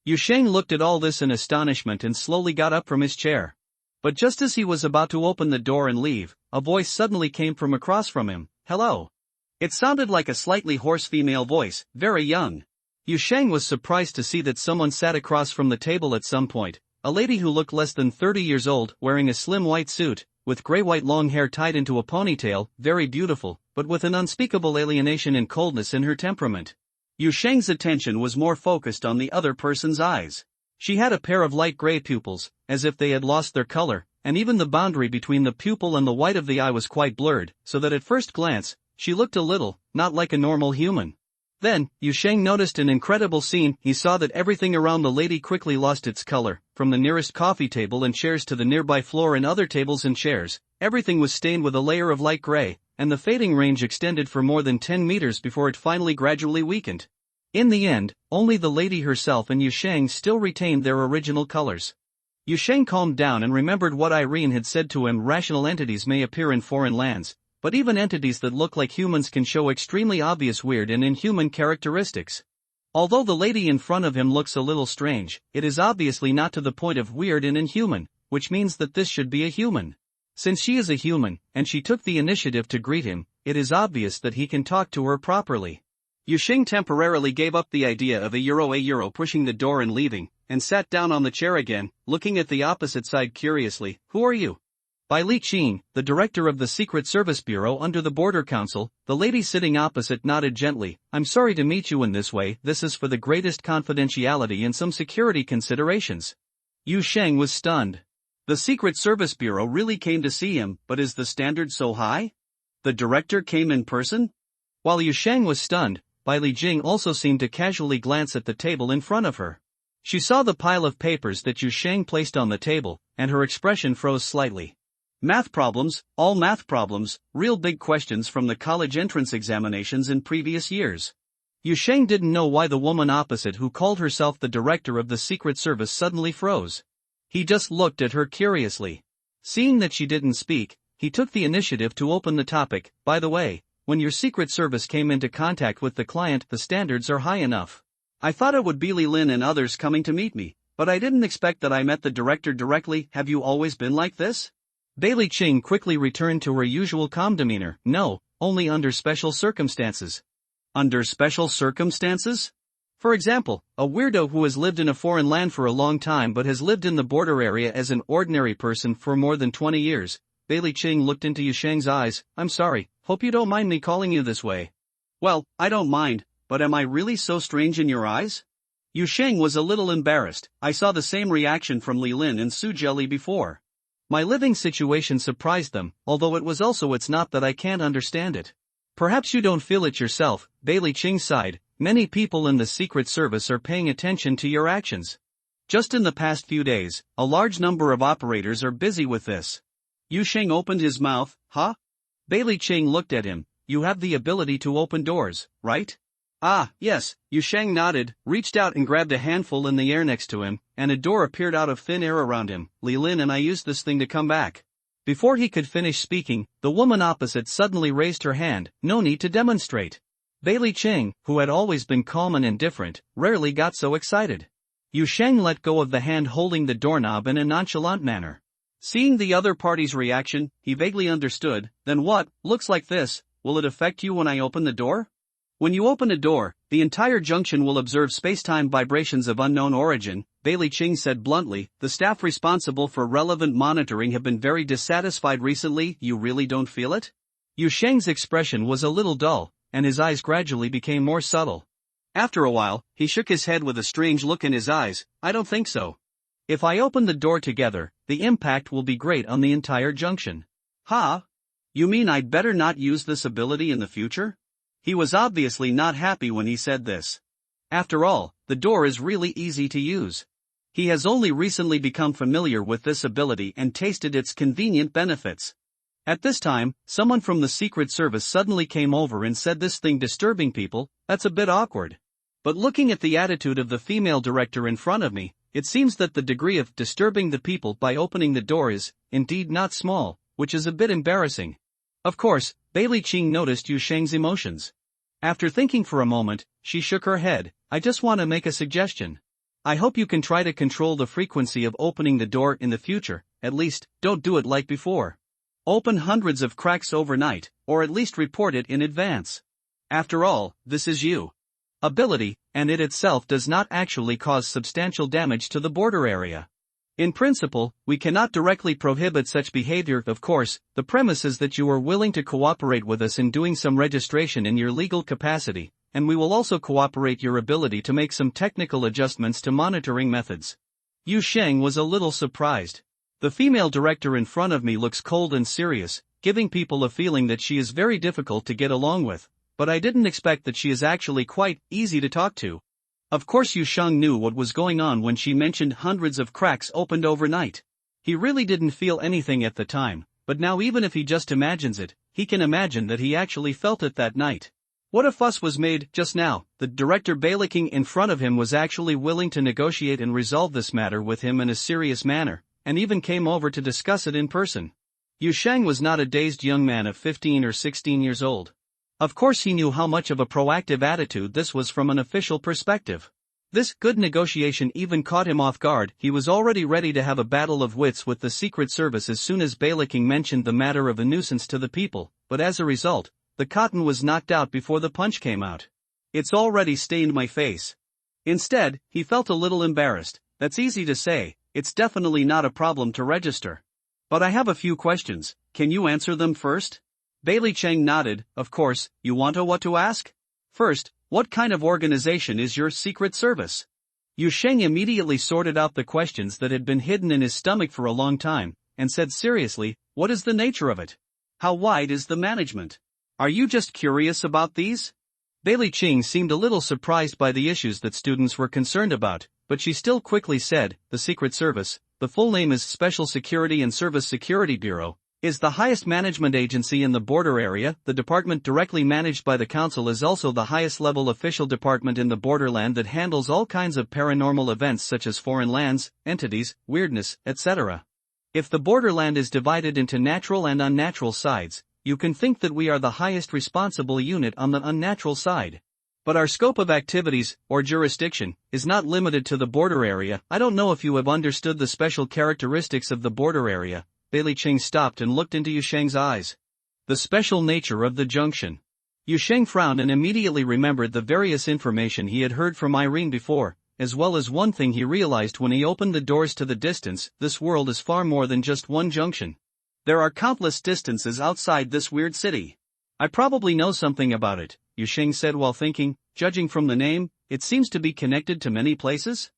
Yusheng looked at all this in astonishment and slowly got up from his chair. But just as he was about to open the door and leave, a voice suddenly came from across from him. Hello. It sounded like a slightly hoarse female voice, very young. Yusheng was surprised to see that someone sat across from the table at some point, a lady who looked less than 30 years old, wearing a slim white suit, with grey-white long hair tied into a ponytail, very beautiful, but with an unspeakable alienation and coldness in her temperament. Yu Sheng's attention was more focused on the other person's eyes. She had a pair of light grey pupils, as if they had lost their color, and even the boundary between the pupil and the white of the eye was quite blurred, so that at first glance, she looked a little, not like a normal human. Then, Yu Sheng noticed an incredible scene. He saw that everything around the lady quickly lost its color, from the nearest coffee table and chairs to the nearby floor and other tables and chairs. Everything was stained with a layer of light gray, and the fading range extended for more than 10 meters before it finally gradually weakened. In the end, only the lady herself and Yu Sheng still retained their original colors. Yu Sheng calmed down and remembered what Irene had said to him. Rational entities may appear in foreign lands, but even entities that look like humans can show extremely obvious weird and inhuman characteristics. Although the lady in front of him looks a little strange, it is obviously not to the point of weird and inhuman, which means that this should be a human. Since she is a human, and she took the initiative to greet him, it is obvious that he can talk to her properly. Yu Sheng temporarily gave up the idea of a euro pushing the door and leaving, and sat down on the chair again, looking at the opposite side curiously. Who are you? By Li Qing, the director of the Secret Service Bureau under the Border Council. The lady sitting opposite nodded gently. I'm sorry to meet you in this way. This is for the greatest confidentiality and some security considerations. Yu Sheng was stunned. The Secret Service Bureau really came to see him, but is the standard so high? The director came in person? While Yu Sheng was stunned, Bai Li Jing also seemed to casually glance at the table in front of her. She saw the pile of papers that Yu Sheng placed on the table, and her expression froze slightly. Math problems, all math problems, real big questions from the college entrance examinations in previous years. Yu Sheng didn't know why the woman opposite, who called herself the director of the Secret Service, suddenly froze. He just looked at her curiously. Seeing that she didn't speak, he took the initiative to open the topic. By the way, when your Secret Service came into contact with the client, the standards are high enough. I thought it would be Li Lin and others coming to meet me, but I didn't expect that I met the director directly. Have you always been like this? Bai Li Qing quickly returned to her usual calm demeanor. No, only under special circumstances. Under special circumstances? For example, a weirdo who has lived in a foreign land for a long time but has lived in the border area as an ordinary person for more than 20 years. Bai Li Qing looked into Yu Sheng's eyes. I'm sorry, hope you don't mind me calling you this way. Well, I don't mind, but am I really so strange in your eyes? Yu Sheng was a little embarrassed. I saw the same reaction from Li Lin and Su Jelly before. My living situation surprised them, although it's not that I can't understand it. Perhaps you don't feel it yourself, Bai Li Qing sighed. Many people in the Secret Service are paying attention to your actions. Just in the past few days, a large number of operators are busy with this. Yu Sheng opened his mouth. Huh? Bai Li Qing looked at him. You have the ability to open doors, right? Ah, yes, Yu Sheng nodded, reached out and grabbed a handful in the air next to him, and a door appeared out of thin air around him. Li Lin and I used this thing to come back. Before he could finish speaking, the woman opposite suddenly raised her hand. No need to demonstrate. Bai Li Qing, who had always been calm and indifferent, rarely got so excited. Yu Sheng let go of the hand holding the doorknob in a nonchalant manner. Seeing the other party's reaction, he vaguely understood. Then what? Looks like this. Will it affect you when I open the door? When you open a door, the entire junction will observe space-time vibrations of unknown origin, Bai Li Qing said bluntly. The staff responsible for relevant monitoring have been very dissatisfied recently. You really don't feel it? Yu Sheng's expression was a little dull, and his eyes gradually became more subtle. After a while, he shook his head with a strange look in his eyes. I don't think so. If I open the door together, the impact will be great on the entire junction. Huh? You mean I'd better not use this ability in the future? He was obviously not happy when he said this. After all, the door is really easy to use. He has only recently become familiar with this ability and tasted its convenient benefits. At this time, someone from the Secret Service suddenly came over and said this thing disturbing people. That's a bit awkward. But looking at the attitude of the female director in front of me, it seems that the degree of disturbing the people by opening the door is, indeed, not small, which is a bit embarrassing. Of course, Bai Li Qing noticed Yu Sheng's emotions. After thinking for a moment, she shook her head. I just want to make a suggestion. I hope you can try to control the frequency of opening the door in the future. At least, don't do it like before. Open hundreds of cracks overnight, or at least report it in advance. After all, this is you. Ability, and it itself does not actually cause substantial damage to the border area. In principle, we cannot directly prohibit such behavior, of course. The premise is that you are willing to cooperate with us in doing some registration in your legal capacity, and we will also cooperate your ability to make some technical adjustments to monitoring methods. Yu Sheng was a little surprised. The female director in front of me looks cold and serious, giving people a feeling that she is very difficult to get along with, but I didn't expect that she is actually quite easy to talk to. Of course Yu Sheng knew what was going on when she mentioned hundreds of cracks opened overnight. He really didn't feel anything at the time, but now even if he just imagines it, he can imagine that he actually felt it that night. What a fuss was made just now. The director Bailiking in front of him was actually willing to negotiate and resolve this matter with him in a serious manner, and even came over to discuss it in person. Yu Sheng was not a dazed young man of 15 or 16 years old. Of course he knew how much of a proactive attitude this was from an official perspective. This good negotiation even caught him off guard. He was already ready to have a battle of wits with the Secret Service as soon as Bailiking mentioned the matter of a nuisance to the people, but as a result, the cotton was knocked out before the punch came out. It's already stained my face. Instead, he felt a little embarrassed. That's easy to say, it's definitely not a problem to register. But I have a few questions, can you answer them first? Bailey Cheng nodded. Of course, you want to what to ask? First, what kind of organization is your Secret Service? Yu Sheng immediately sorted out the questions that had been hidden in his stomach for a long time, and said seriously, what is the nature of it? How wide is the management? Are you just curious about these? Bailey Cheng seemed a little surprised by the issues that students were concerned about, but she still quickly said, the Secret Service, the full name is Special Security and Service Security Bureau, is the highest management agency in the border area. The department directly managed by the council is also the highest level official department in the borderland that handles all kinds of paranormal events such as foreign lands, entities, weirdness, etc. If the borderland is divided into natural and unnatural sides, you can think that we are the highest responsible unit on the unnatural side. But our scope of activities, or jurisdiction, is not limited to the border area. I don't know if you have understood the special characteristics of the border area. Bailey Cheng stopped and looked into Yu Sheng's eyes. The special nature of the junction. Yu Sheng frowned and immediately remembered the various information he had heard from Irene before, as well as one thing he realized when he opened the doors to the distance. This world is far more than just one junction. There are countless distances outside this weird city. I probably know something about it, Yu Sheng said while thinking. Judging from the name, it seems to be connected to many places.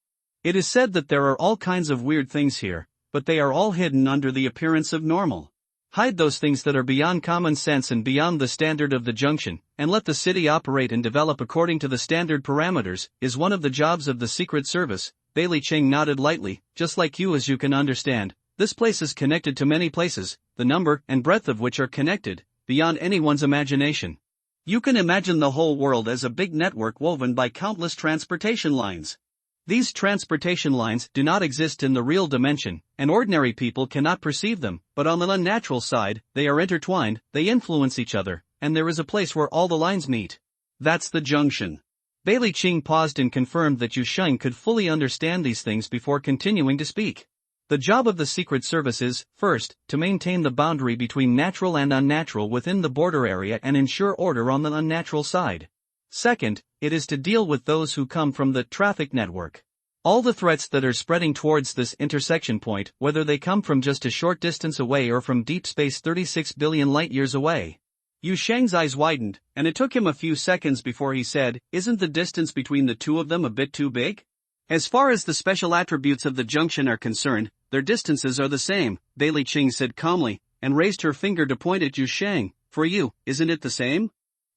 It is said that there are all kinds of weird things here, but they are all hidden under the appearance of normal. Hide those things that are beyond common sense and beyond the standard of the junction, and let the city operate and develop according to the standard parameters, is one of the jobs of the Secret Service. Bailey Cheng nodded lightly. Just like you, as you can understand, this place is connected to many places, the number and breadth of which are connected, beyond anyone's imagination. You can imagine the whole world as a big network woven by countless transportation lines. These transportation lines do not exist in the real dimension, and ordinary people cannot perceive them, but on the unnatural side, they are intertwined, they influence each other, and there is a place where all the lines meet. That's the junction. Bailey Cheng paused and confirmed that Yu Sheng could fully understand these things before continuing to speak. The job of the Secret Service is, first, to maintain the boundary between natural and unnatural within the border area and ensure order on the unnatural side. Second, it is to deal with those who come from the traffic network. All the threats that are spreading towards this intersection point, whether they come from just a short distance away or from deep space 36 billion light-years away. Yu Sheng's eyes widened, and it took him a few seconds before he said, isn't the distance between the two of them a bit too big? As far as the special attributes of the junction are concerned, their distances are the same, Bailey Cheng said calmly, and raised her finger to point at Yu Sheng. For you, isn't it the same?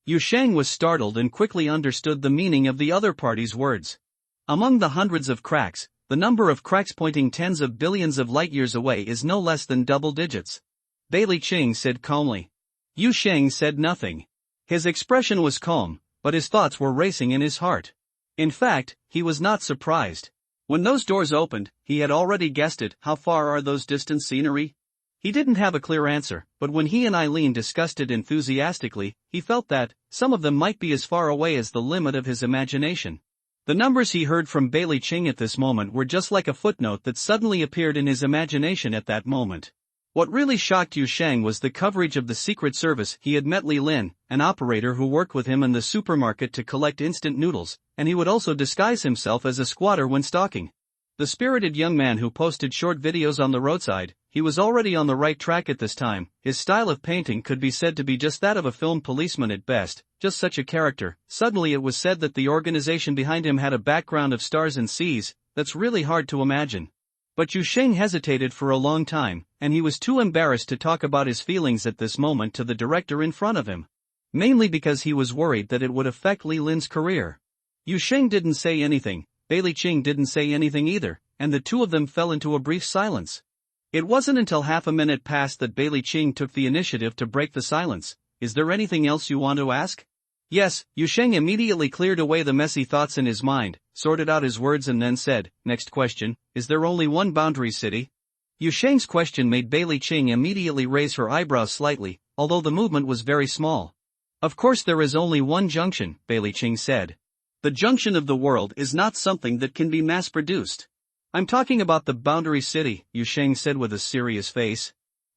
Yu Sheng was startled and quickly understood the meaning of the other party's words. Among the hundreds of cracks, the number of cracks pointing tens of billions of light-years away is no less than double digits. Bailey Cheng said calmly. Yu Sheng said nothing. His expression was calm, but his thoughts were racing in his heart. In fact, he was not surprised. When those doors opened, he had already guessed it. How far are those distant scenery? He didn't have a clear answer, but when he and Eileen discussed it enthusiastically, he felt that some of them might be as far away as the limit of his imagination. The numbers he heard from Bailey Cheng at this moment were just like a footnote that suddenly appeared in his imagination at that moment. What really shocked Yu Sheng was the coverage of the Secret Service. He had met Li Lin, an operator who worked with him in the supermarket to collect instant noodles, and he would also disguise himself as a squatter when stalking. The spirited young man who posted short videos on the roadside, he was already on the right track at this time. His style of painting could be said to be just that of a film policeman at best, just such a character. Suddenly it was said that the organization behind him had a background of stars and seas. That's really hard to imagine. But Yu Sheng hesitated for a long time, and he was too embarrassed to talk about his feelings at this moment to the director in front of him. Mainly because he was worried that it would affect Li Lin's career. Yu Sheng didn't say anything, Bailey Qing didn't say anything either, and the two of them fell into a brief silence. It wasn't until half a minute passed that Bailey Qing took the initiative to break the silence. Is there anything else you want to ask? Yes, Yu Sheng immediately cleared away the messy thoughts in his mind, sorted out his words and then said, next question, is there only one boundary city? Yu Sheng's question made Bailey Qing immediately raise her eyebrows slightly, although the movement was very small. Of course there is only one junction, Bailey Qing said. The junction of the world is not something that can be mass-produced. I'm talking about the boundary city, Yu Sheng said with a serious face.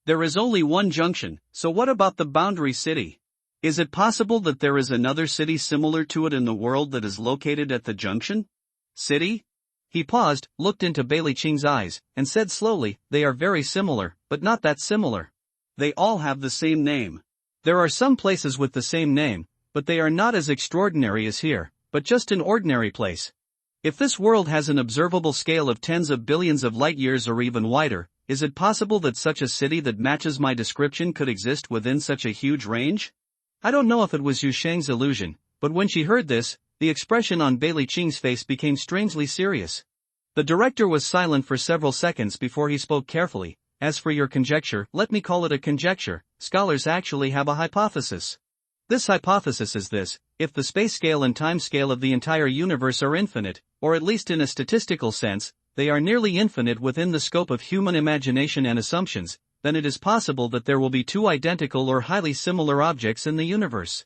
There is only one junction, so what about the boundary city? Is it possible that there is another city similar to it in the world that is located at the junction? City? He paused, looked into Bailey Qing's eyes, and said slowly, they are very similar, but not that similar. They all have the same name. There are some places with the same name, but they are not as extraordinary as here, but just an ordinary place. If this world has an observable scale of tens of billions of light years or even wider, is it possible that such a city that matches my description could exist within such a huge range? I don't know if it was Yu Sheng's illusion, but when she heard this, the expression on Bailey Qing's face became strangely serious. The director was silent for several seconds before he spoke carefully. As for your conjecture, let me call it a conjecture, scholars actually have a hypothesis. This hypothesis is this: if the space scale and time scale of the entire universe are infinite, or at least in a statistical sense, they are nearly infinite within the scope of human imagination and assumptions, then it is possible that there will be two identical or highly similar objects in the universe.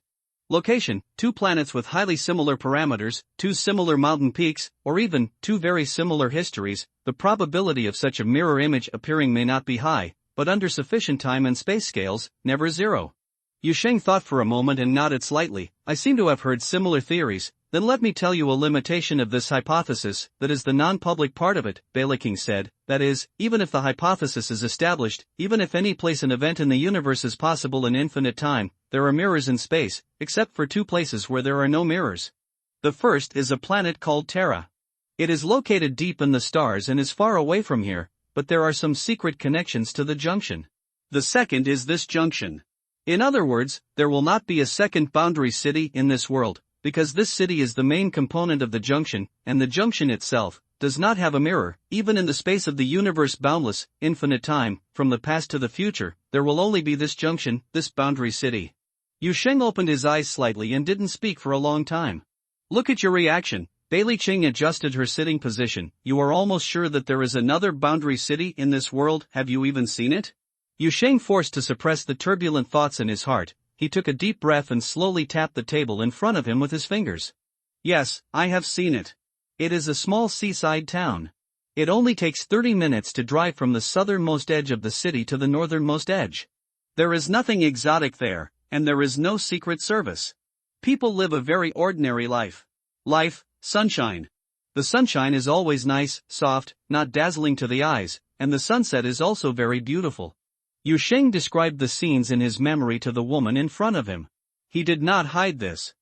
Location: two planets with highly similar parameters, two similar mountain peaks, or even two very similar histories. The probability of such a mirror image appearing may not be high, but under sufficient time and space scales, never zero. Yu Sheng thought for a moment and nodded slightly. I seem to have heard similar theories. Then let me tell you a limitation of this hypothesis, that is the non-public part of it, Bailey Qing said. That is, even if the hypothesis is established, even if any place an event in the universe is possible in infinite time, there are mirrors in space, except for two places where there are no mirrors. The first is a planet called Terra. It is located deep in the stars and is far away from here, but there are some secret connections to the junction. The second is this junction. In other words, there will not be a second boundary city in this world, because this city is the main component of the junction, and the junction itself does not have a mirror. Even in the space of the universe, boundless, infinite time, from the past to the future, there will only be this junction, this boundary city. Yu Sheng opened his eyes slightly and didn't speak for a long time. Look at your reaction. Bailey Qing adjusted her sitting position. You are almost sure that there is another boundary city in this world? Have you even seen it? Yu Sheng forced to suppress the turbulent thoughts in his heart. He took a deep breath and slowly tapped the table in front of him with his fingers. Yes, I have seen it. It is a small seaside town. It only takes 30 minutes to drive from the southernmost edge of the city to the northernmost edge. There is nothing exotic there, and there is no secret service. People live a very ordinary life. Life, sunshine. The sunshine is always nice, soft, not dazzling to the eyes, and the sunset is also very beautiful. Yu Sheng described the scenes in his memory to the woman in front of him. He did not hide this.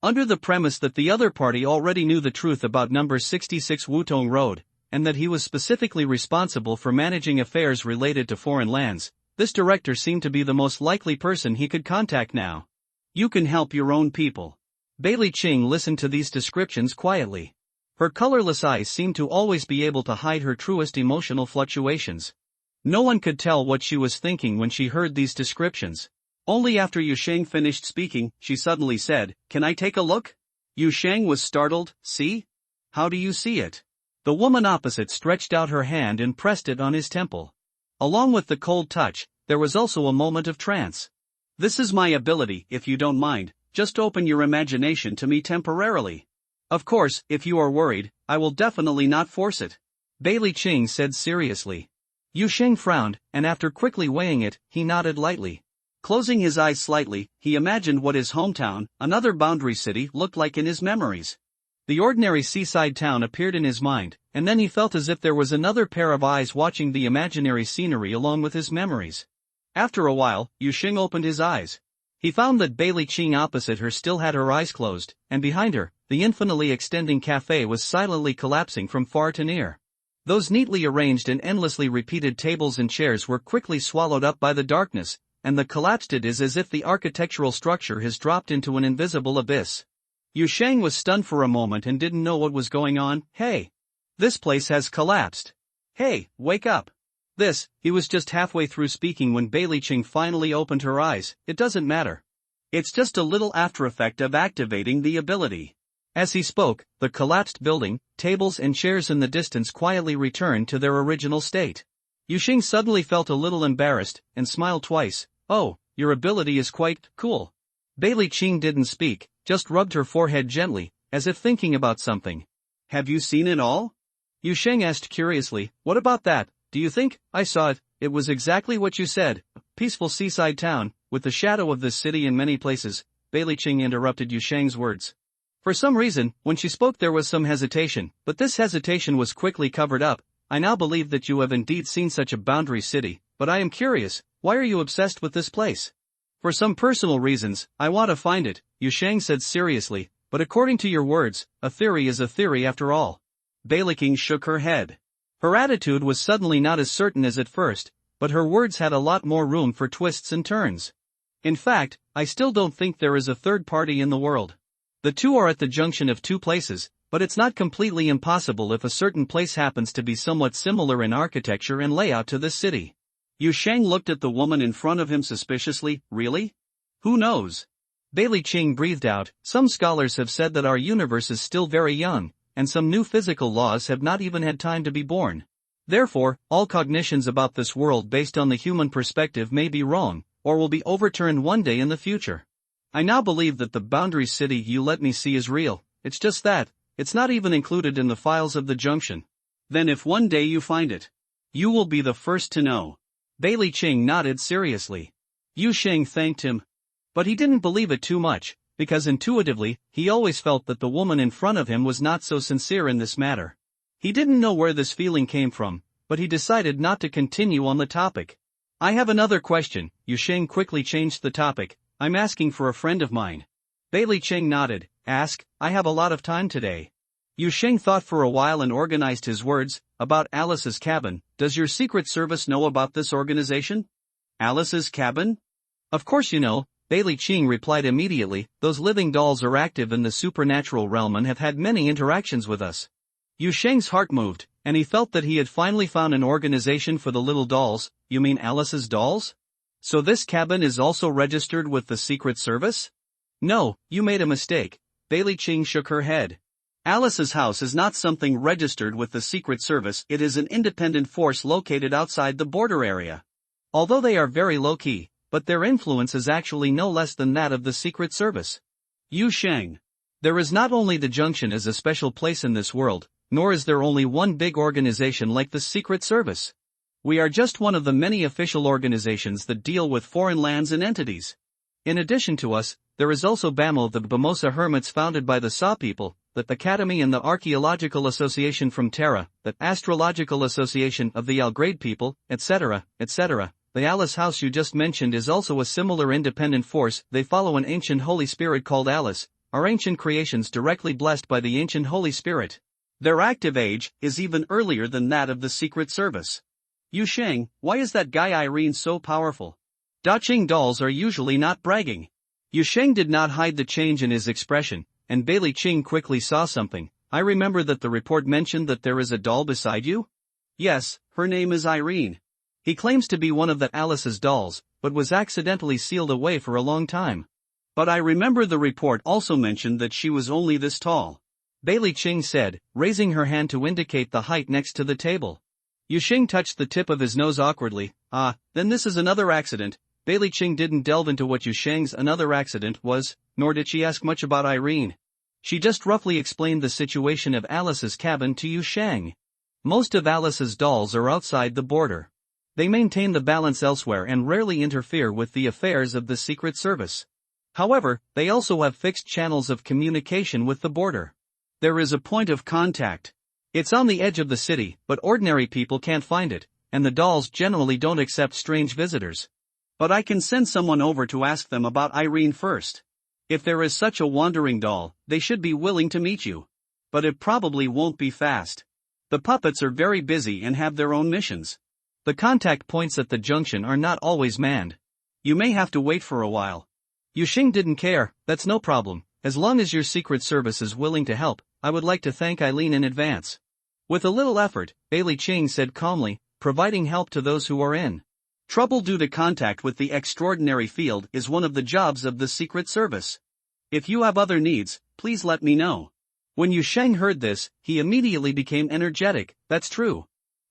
Under the premise that the other party already knew the truth about number 66 Wutong Road, and that he was specifically responsible for managing affairs related to foreign lands, this director seemed to be the most likely person he could contact now. You can help your own people. Bailey Qing listened to these descriptions quietly. Her colorless eyes seemed to always be able to hide her truest emotional fluctuations. No one could tell what she was thinking when she heard these descriptions. Only after Yu Sheng finished speaking, she suddenly said, "Can I take a look?" Yu Sheng was startled. See? How do you see it? The woman opposite stretched out her hand and pressed it on his temple. Along with the cold touch, there was also a moment of trance. This is my ability. If you don't mind, just open your imagination to me temporarily. Of course, if you are worried, I will definitely not force it. Bailey Qing said seriously. Yu Sheng frowned, and after quickly weighing it, he nodded lightly. Closing his eyes slightly, he imagined what his hometown, another boundary city, looked like in his memories. The ordinary seaside town appeared in his mind, and then he felt as if there was another pair of eyes watching the imaginary scenery along with his memories. After a while, Yusheng opened his eyes. He found that Bailey Qing opposite her still had her eyes closed, and behind her, the infinitely extending cafe was silently collapsing from far to near. Those neatly arranged and endlessly repeated tables and chairs were quickly swallowed up by the darkness, and the collapsed it is as if the architectural structure has dropped into an invisible abyss. Yusheng was stunned for a moment and didn't know what was going on. Hey! This place has collapsed. Hey, wake up! He was just halfway through speaking when Bailey Qing finally opened her eyes. It doesn't matter. It's just a little after effect of activating the ability. As he spoke, the collapsed building, tables and chairs in the distance quietly returned to their original state. Yusheng suddenly felt a little embarrassed, and smiled twice. Oh, your ability is quite cool. Bailey Qing didn't speak, just rubbed her forehead gently, as if thinking about something. Have you seen it all? Yusheng asked curiously. What about that? Do you think? I saw it. It was exactly what you said. A peaceful seaside town, with the shadow of this city in many places. Bailey Qing interrupted Yusheng's words. For some reason, when she spoke there was some hesitation, but this hesitation was quickly covered up. I now believe that you have indeed seen such a boundary city, but I am curious, why are you obsessed with this place? For some personal reasons, I want to find it, Yusheng said seriously, but according to your words, a theory is a theory after all. Bailey Qing shook her head. Her attitude was suddenly not as certain as at first, but her words had a lot more room for twists and turns. In fact, I still don't think there is a third party in the world. The two are at the junction of two places, but it's not completely impossible if a certain place happens to be somewhat similar in architecture and layout to this city. Yusheng looked at the woman in front of him suspiciously. Really? Who knows? Bailey Qing breathed out. Some scholars have said that our universe is still very young, and some new physical laws have not even had time to be born. Therefore, all cognitions about this world based on the human perspective may be wrong, or will be overturned one day in the future. I now believe that the boundary city you let me see is real. It's just that, it's not even included in the files of the junction. Then if one day you find it, you will be the first to know. Bailey Qing nodded seriously. Yusheng thanked him. But he didn't believe it too much, because intuitively, he always felt that the woman in front of him was not so sincere in this matter. He didn't know where this feeling came from, but he decided not to continue on the topic. I have another question. Yusheng quickly changed the topic. I'm asking for a friend of mine. Bailey Qing nodded. Ask, I have a lot of time today. Yusheng thought for a while and organized his words. About Alice's cabin. Does your Secret Service know about this organization? Alice's cabin? Of course you know, Bailey Qing replied immediately. Those living dolls are active in the supernatural realm and have had many interactions with us. Yusheng's heart moved, and he felt that he had finally found an organization for the little dolls. You mean Alice's dolls? So this cabin is also registered with the Secret Service? No, you made a mistake. Bailey Qing shook her head. Alice's house is not something registered with the Secret Service. It is an independent force located outside the border area. Although they are very low-key, but their influence is actually no less than that of the Secret Service. Yusheng. There is not only the junction as a special place in this world, nor is there only one big organization like the Secret Service. We are just one of the many official organizations that deal with foreign lands and entities. In addition to us, there is also BAMO, the Bamosa Hermits founded by the Sa people, the Academy and the Archaeological Association from Terra, the Astrological Association of the Algrade people, etc., etc. The Alice House you just mentioned is also a similar independent force. They follow an ancient Holy Spirit called Alice, our ancient creations directly blessed by the ancient Holy Spirit. Their active age is even earlier than that of the Secret Service. Yusheng, why is that guy Irene so powerful? Daqing dolls are usually not bragging. Yusheng did not hide the change in his expression, and Bailey Qing quickly saw something. I remember that the report mentioned that there is a doll beside you? Yes, her name is Irene. He claims to be one of the Alice's dolls, but was accidentally sealed away for a long time. But I remember the report also mentioned that she was only this tall. Bailey Qing said, raising her hand to indicate the height next to the table. Yusheng touched the tip of his nose awkwardly. Then this is another accident. Bailey Qing didn't delve into what Yusheng's another accident was, nor did she ask much about Irene. She just roughly explained the situation of Alice's cabin to Yusheng. Most of Alice's dolls are outside the border. They maintain the balance elsewhere and rarely interfere with the affairs of the Secret Service. However, they also have fixed channels of communication with the border. There is a point of contact. It's on the edge of the city, but ordinary people can't find it, and the dolls generally don't accept strange visitors. But I can send someone over to ask them about Irene first. If there is such a wandering doll, they should be willing to meet you. But it probably won't be fast. The puppets are very busy and have their own missions. The contact points at the junction are not always manned. You may have to wait for a while. Yusheng didn't care. That's no problem. As long as your Secret Service is willing to help, I would like to thank Eileen in advance. With a little effort, Bailey Ching said calmly, providing help to those who are in trouble due to contact with the extraordinary field is one of the jobs of the Secret Service. If you have other needs, please let me know. When Yusheng heard this, he immediately became energetic. That's true.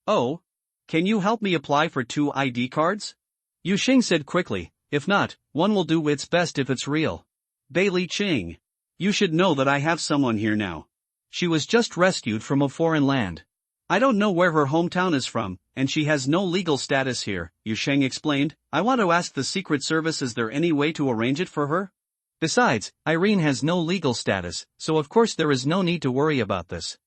Oh? Can you help me apply for 2 ID cards? Yusheng said quickly, if not, one will do its best if it's real. Bailey Ching. You should know that I have someone here now. She was just rescued from a foreign land. I don't know where her hometown is from, and she has no legal status here, Yusheng explained. I want to ask the Secret Service, is there any way to arrange it for her? Besides, Irene has no legal status, so of course there is no need to worry about this.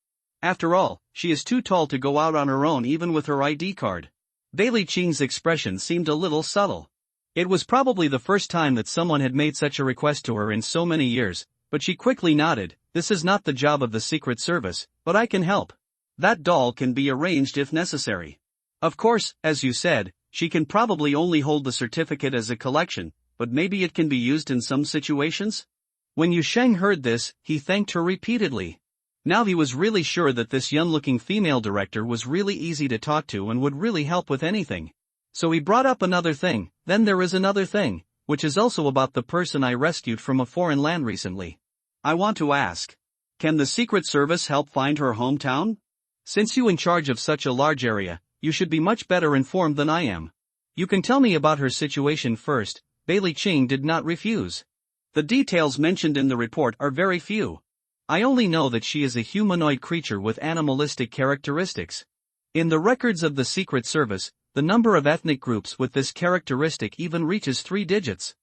After all, she is too tall to go out on her own even with her ID card. Bailey Ching's expression seemed a little subtle. It was probably the first time that someone had made such a request to her in so many years, but she quickly nodded. This is not the job of the Secret Service, but I can help. That doll can be arranged if necessary. Of course, as you said, she can probably only hold the certificate as a collection, but maybe it can be used in some situations? When Yusheng heard this, he thanked her repeatedly. Now he was really sure that this young-looking female director was really easy to talk to and would really help with anything. So he brought up another thing. Then there is another thing, which is also about the person I rescued from a foreign land recently. I want to ask. Can the Secret Service help find her hometown? Since you're in charge of such a large area, you should be much better informed than I am. You can tell me about her situation first. Bailey Ching did not refuse. The details mentioned in the report are very few. I only know that she is a humanoid creature with animalistic characteristics. In the records of the Secret Service, the number of ethnic groups with this characteristic even reaches 3 digits.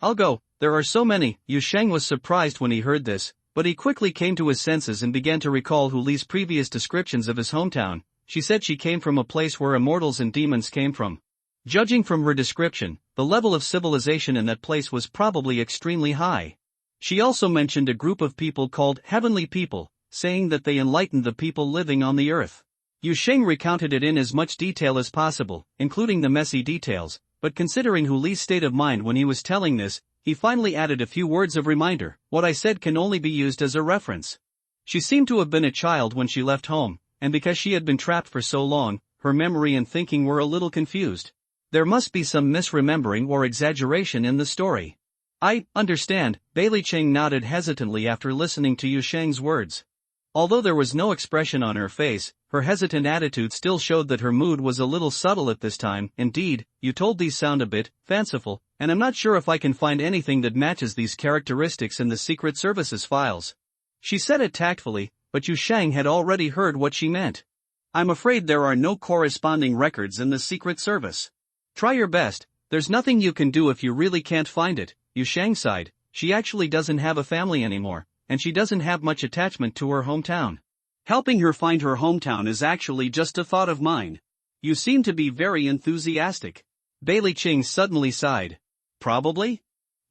I'll go, there are so many. Yusheng was surprised when he heard this, but he quickly came to his senses and began to recall Hu Li's previous descriptions of his hometown. She said she came from a place where immortals and demons came from. Judging from her description, the level of civilization in that place was probably extremely high. She also mentioned a group of people called heavenly people, saying that they enlightened the people living on the earth. Yusheng recounted it in as much detail as possible, including the messy details, but considering Hu Li's state of mind when he was telling this, he finally added a few words of reminder. What I said can only be used as a reference. She seemed to have been a child when she left home, and because she had been trapped for so long, her memory and thinking were a little confused. There must be some misremembering or exaggeration in the story. I understand. Bailey Ching nodded hesitantly after listening to Yusheng's words. Although there was no expression on her face, her hesitant attitude still showed that her mood was a little subtle at this time. Indeed, you told these sound a bit fanciful, and I'm not sure if I can find anything that matches these characteristics in the Secret Service's files. She said it tactfully, but Yusheng had already heard what she meant. I'm afraid there are no corresponding records in the Secret Service. Try your best. There's nothing you can do if you really can't find it. Yusheng sighed. She actually doesn't have a family anymore, and she doesn't have much attachment to her hometown. Helping her find her hometown is actually just a thought of mine. You seem to be very enthusiastic. Bailey Ching suddenly sighed. Probably?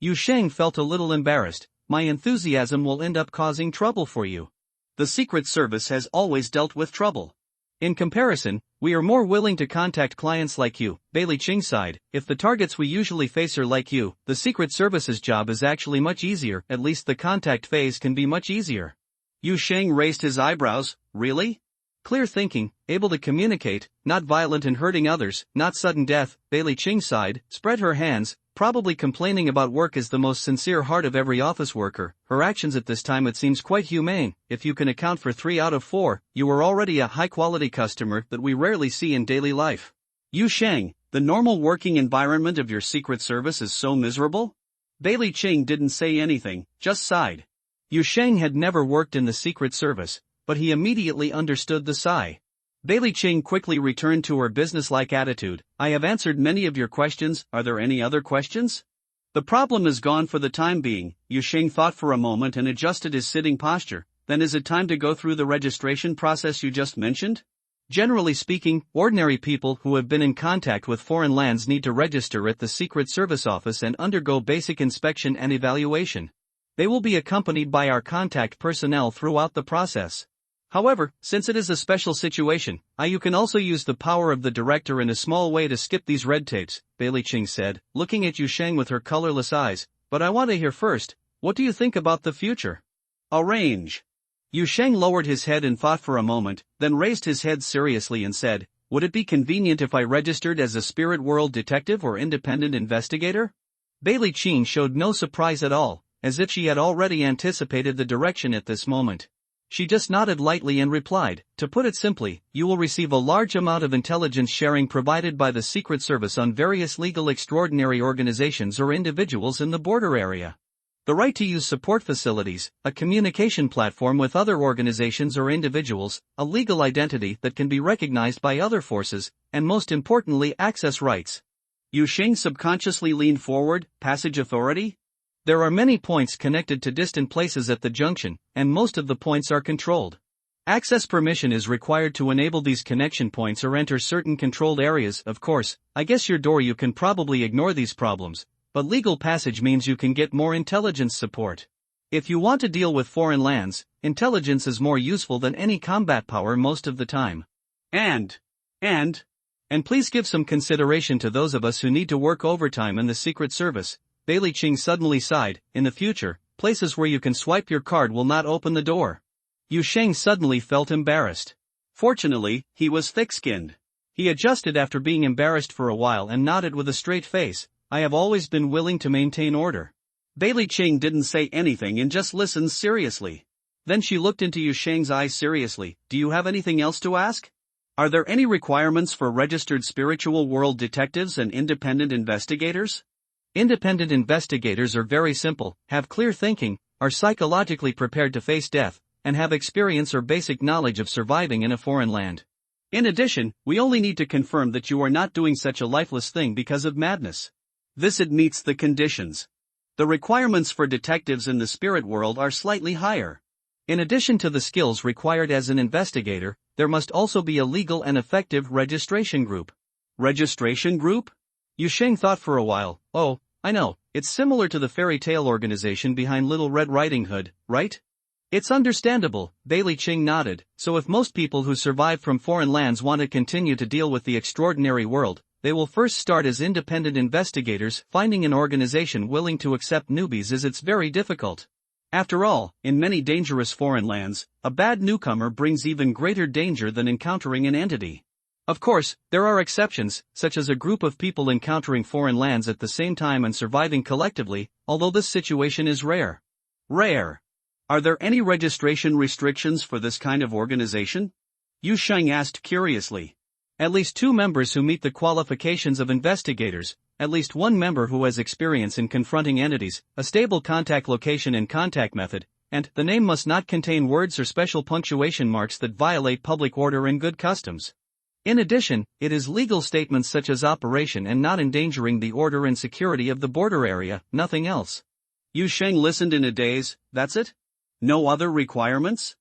Yusheng felt a little embarrassed. My enthusiasm will end up causing trouble for you. The Secret Service has always dealt with trouble. In comparison, we are more willing to contact clients like you. Bailey Ching sighed. If the targets we usually face are like you, the Secret Service's job is actually much easier. At least the contact phase can be much easier. Yusheng raised his eyebrows. Really? Clear thinking, able to communicate, not violent and hurting others, not sudden death. Bailey Ching sighed, spread her hands, probably complaining about work is the most sincere heart of every office worker. Her actions at this time it seems quite humane. If you can account for 3 out of 4, you are already a high-quality customer that we rarely see in daily life. Yusheng, the normal working environment of your Secret Service is so miserable? Bailey Ching didn't say anything, just sighed. Yusheng had never worked in the Secret Service, but he immediately understood the sigh. Bailey Ching quickly returned to her businesslike attitude. I have answered many of your questions. Are there any other questions? The problem is gone for the time being. Yusheng thought for a moment and adjusted his sitting posture. then is it time to go through the registration process you just mentioned? Generally speaking, ordinary people who have been in contact with foreign lands need to register at the Secret Service office and undergo basic inspection and evaluation. They will be accompanied by our contact personnel throughout the process. However, since it is a special situation, you can also use the power of the director in a small way to skip these red tapes, Bailey Ching said, looking at Yu Sheng with her colorless eyes. But I want to hear first, what do you think about the future? Arrange. Yu Sheng lowered his head and thought for a moment, then raised his head seriously and said, would it be convenient if I registered as a spirit world detective or independent investigator? Bailey Ching showed no surprise at all, as if she had already anticipated the direction at this moment. She just nodded lightly and replied, to put it simply, you will receive a large amount of intelligence sharing provided by the Secret Service on various legal extraordinary organizations or individuals in the border area. The right to use support facilities, a communication platform with other organizations or individuals, a legal identity that can be recognized by other forces, and most importantly access rights. Yu Sheng subconsciously leaned forward, passage authority? There are many points connected to distant places at the junction, and most of the points are controlled. Access permission is required to enable these connection points or enter certain controlled areas. Of course, I guess your door you can probably ignore these problems, but legal passage means you can get more intelligence support. If you want to deal with foreign lands, intelligence is more useful than any combat power most of the time. And please give some consideration to those of us who need to work overtime in the Secret Service. Bailey Ching suddenly sighed. In the future, places where you can swipe your card will not open the door. Yu Sheng suddenly felt embarrassed. Fortunately, he was thick-skinned. He adjusted after being embarrassed for a while and nodded with a straight face. I have always been willing to maintain order. Bailey Ching didn't say anything and just listened seriously. Then she looked into Yu Sheng's eyes seriously. Do you have anything else to ask? Are there any requirements for registered spiritual world detectives and independent investigators? Independent investigators are very simple, have clear thinking, are psychologically prepared to face death, and have experience or basic knowledge of surviving in a foreign land. In addition, we only need to confirm that you are not doing such a lifeless thing because of madness. It meets the conditions. The requirements for detectives in the spirit world are slightly higher. In addition to the skills required as an investigator, there must also be a legal and effective registration group. Registration group? Yu Sheng thought for a while. Oh, I know, it's similar to the fairy tale organization behind Little Red Riding Hood, right? It's understandable, Bailey Ching nodded. So if most people who survive from foreign lands want to continue to deal with the extraordinary world, they will first start as independent investigators. Finding an organization willing to accept newbies it's very difficult. After all, in many dangerous foreign lands, a bad newcomer brings even greater danger than encountering an entity. Of course, there are exceptions, such as a group of people encountering foreign lands at the same time and surviving collectively, although this situation is rare. Rare. Are there any registration restrictions for this kind of organization? Yu Sheng asked curiously. At least 2 members who meet the qualifications of investigators, at least 1 member who has experience in confronting entities, a stable contact location and contact method, and the name must not contain words or special punctuation marks that violate public order and good customs. In addition, it is legal statements such as operation and not endangering the order and security of the border area, nothing else. Yu Sheng listened in a daze. That's it? No other requirements?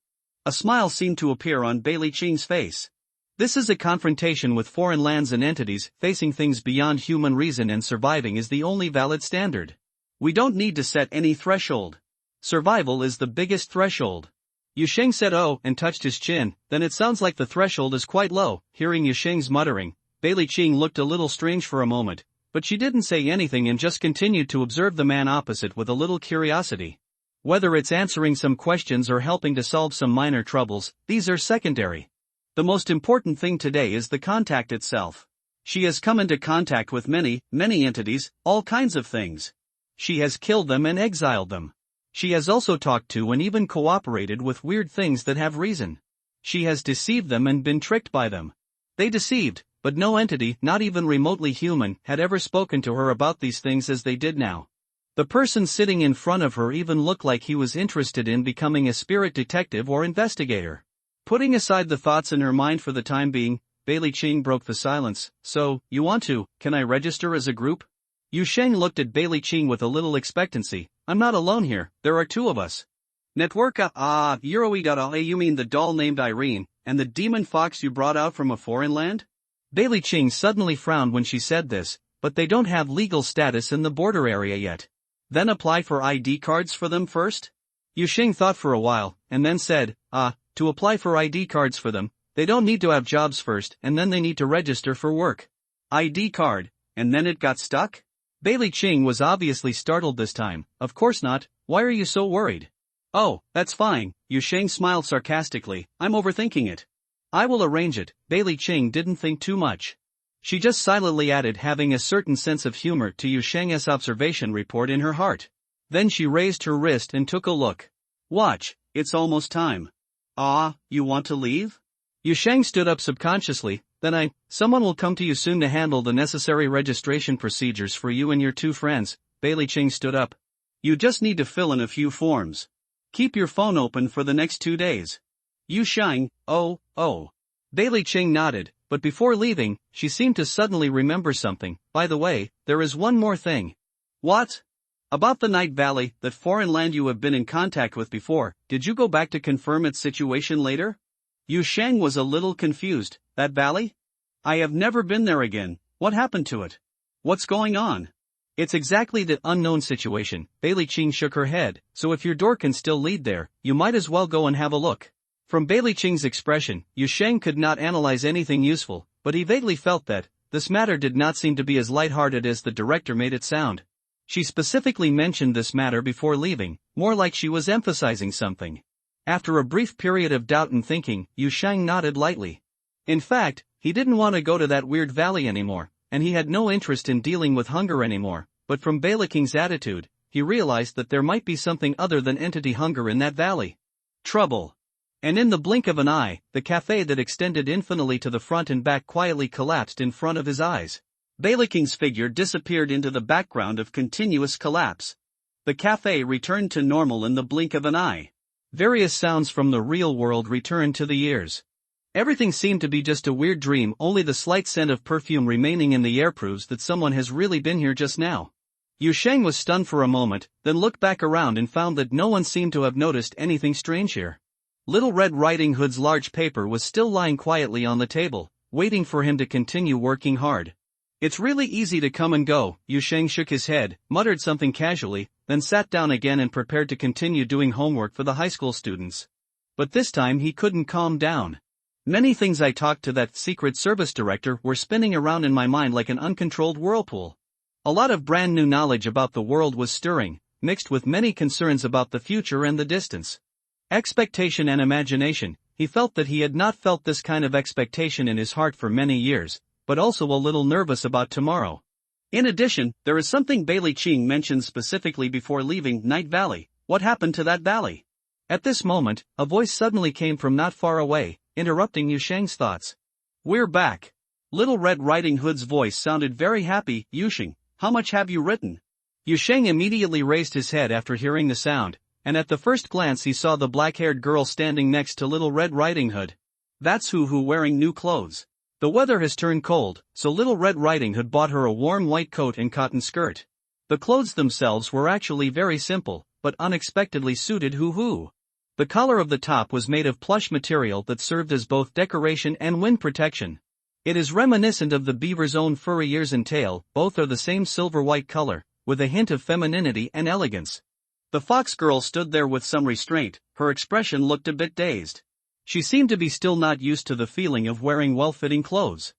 A smile seemed to appear on Bailey Ching's face. This is a confrontation with foreign lands and entities, facing things beyond human reason, and surviving is the only valid standard. We don't need to set any threshold. Survival is the biggest threshold. Yu Sheng said oh and touched his chin. Then it sounds like the threshold is quite low. Hearing Yu Sheng's muttering, Bailey Ching looked a little strange for a moment, but she didn't say anything and just continued to observe the man opposite with a little curiosity. Whether it's answering some questions or helping to solve some minor troubles, these are secondary. The most important thing today is the contact itself. She has come into contact with many entities, all kinds of things. She has killed them and exiled them. She has also talked to and even cooperated with weird things that have reason. She has deceived them and been tricked by them. They deceived, but no entity, not even remotely human, had ever spoken to her about these things as they did now. The person sitting in front of her even looked like he was interested in becoming a spirit detective or investigator. Putting aside the thoughts in her mind for the time being, Bailey Ching broke the silence. So, you want to, can I register as a group? Yu Sheng looked at Bailey Ching with a little expectancy. I'm not alone here, there are 2 of us. Network you mean the doll named Irene, and the demon fox you brought out from a foreign land? Bailey Ching suddenly frowned when she said this, but they don't have legal status in the border area yet. Then apply for ID cards for them first? Yusheng thought for a while, and then said, to apply for ID cards for them, they don't need to have jobs first and then they need to register for work. ID card, and then it got stuck? Bailey Ching was obviously startled this time. Of course not, why are you so worried? Oh, that's fine, Yusheng smiled sarcastically, I'm overthinking it. I will arrange it. Bailey Ching didn't think too much. She just silently added having a certain sense of humor to Yusheng's observation report in her heart. Then she raised her wrist and took a look. Watch, it's almost time. You want to leave? Yusheng stood up subconsciously. Then someone will come to you soon to handle the necessary registration procedures for you and your two friends. Bailey Ching stood up. You just need to fill in a few forms. Keep your phone open for the next 2 days. Yusheng, oh. Bailey Ching nodded, but before leaving, she seemed to suddenly remember something. By the way, there is one more thing. What? About the Night Valley, that foreign land you have been in contact with before, did you go back to confirm its situation later? Yusheng was a little confused. That valley? I have never been there again. What happened to it? What's going on? It's exactly the unknown situation. Bailey Ching shook her head, so if your door can still lead there, you might as well go and have a look. From Bailey Ching's expression, Yusheng could not analyze anything useful, but he vaguely felt that this matter did not seem to be as lighthearted as the director made it sound. She specifically mentioned this matter before leaving, more like she was emphasizing something. After a brief period of doubt and thinking, Yusheng nodded lightly. In fact, he didn't want to go to that weird valley anymore, and he had no interest in dealing with hunger anymore, but from Bailey King's attitude, he realized that there might be something other than entity hunger in that valley. Trouble. And in the blink of an eye, the cafe that extended infinitely to the front and back quietly collapsed in front of his eyes. Bailey King's figure disappeared into the background of continuous collapse. The cafe returned to normal in the blink of an eye. Various sounds from the real world returned to the ears. Everything seemed to be just a weird dream, only the slight scent of perfume remaining in the air proves that someone has really been here just now. Yusheng was stunned for a moment, then looked back around and found that no one seemed to have noticed anything strange here. Little Red Riding Hood's large paper was still lying quietly on the table, waiting for him to continue working hard. It's really easy to come and go. Yusheng shook his head, muttered something casually, then sat down again and prepared to continue doing homework for the high school students. But this time he couldn't calm down. Many things I talked to that Secret Service director were spinning around in my mind like an uncontrolled whirlpool. A lot of brand new knowledge about the world was stirring, mixed with many concerns about the future and the distance. Expectation and imagination. He felt that he had not felt this kind of expectation in his heart for many years, but also a little nervous about tomorrow. In addition, there is something Bailey Ching mentioned specifically before leaving Night Valley. What happened to that valley? At this moment, a voice suddenly came from not far away, interrupting Yusheng's thoughts. We're back. Little Red Riding Hood's voice sounded very happy. Yusheng, how much have you written? Yusheng immediately raised his head after hearing the sound, and at the first glance he saw the black-haired girl standing next to Little Red Riding Hood. That's who wearing new clothes. The weather has turned cold, so Little Red Riding Hood bought her a warm white coat and cotton skirt. The clothes themselves were actually very simple, but unexpectedly suited Hoo. The collar of the top was made of plush material that served as both decoration and wind protection. It is reminiscent of the beaver's own furry ears and tail, both are the same silver-white color, with a hint of femininity and elegance. The fox girl stood there with some restraint, her expression looked a bit dazed. She seemed to be still not used to the feeling of wearing well-fitting clothes.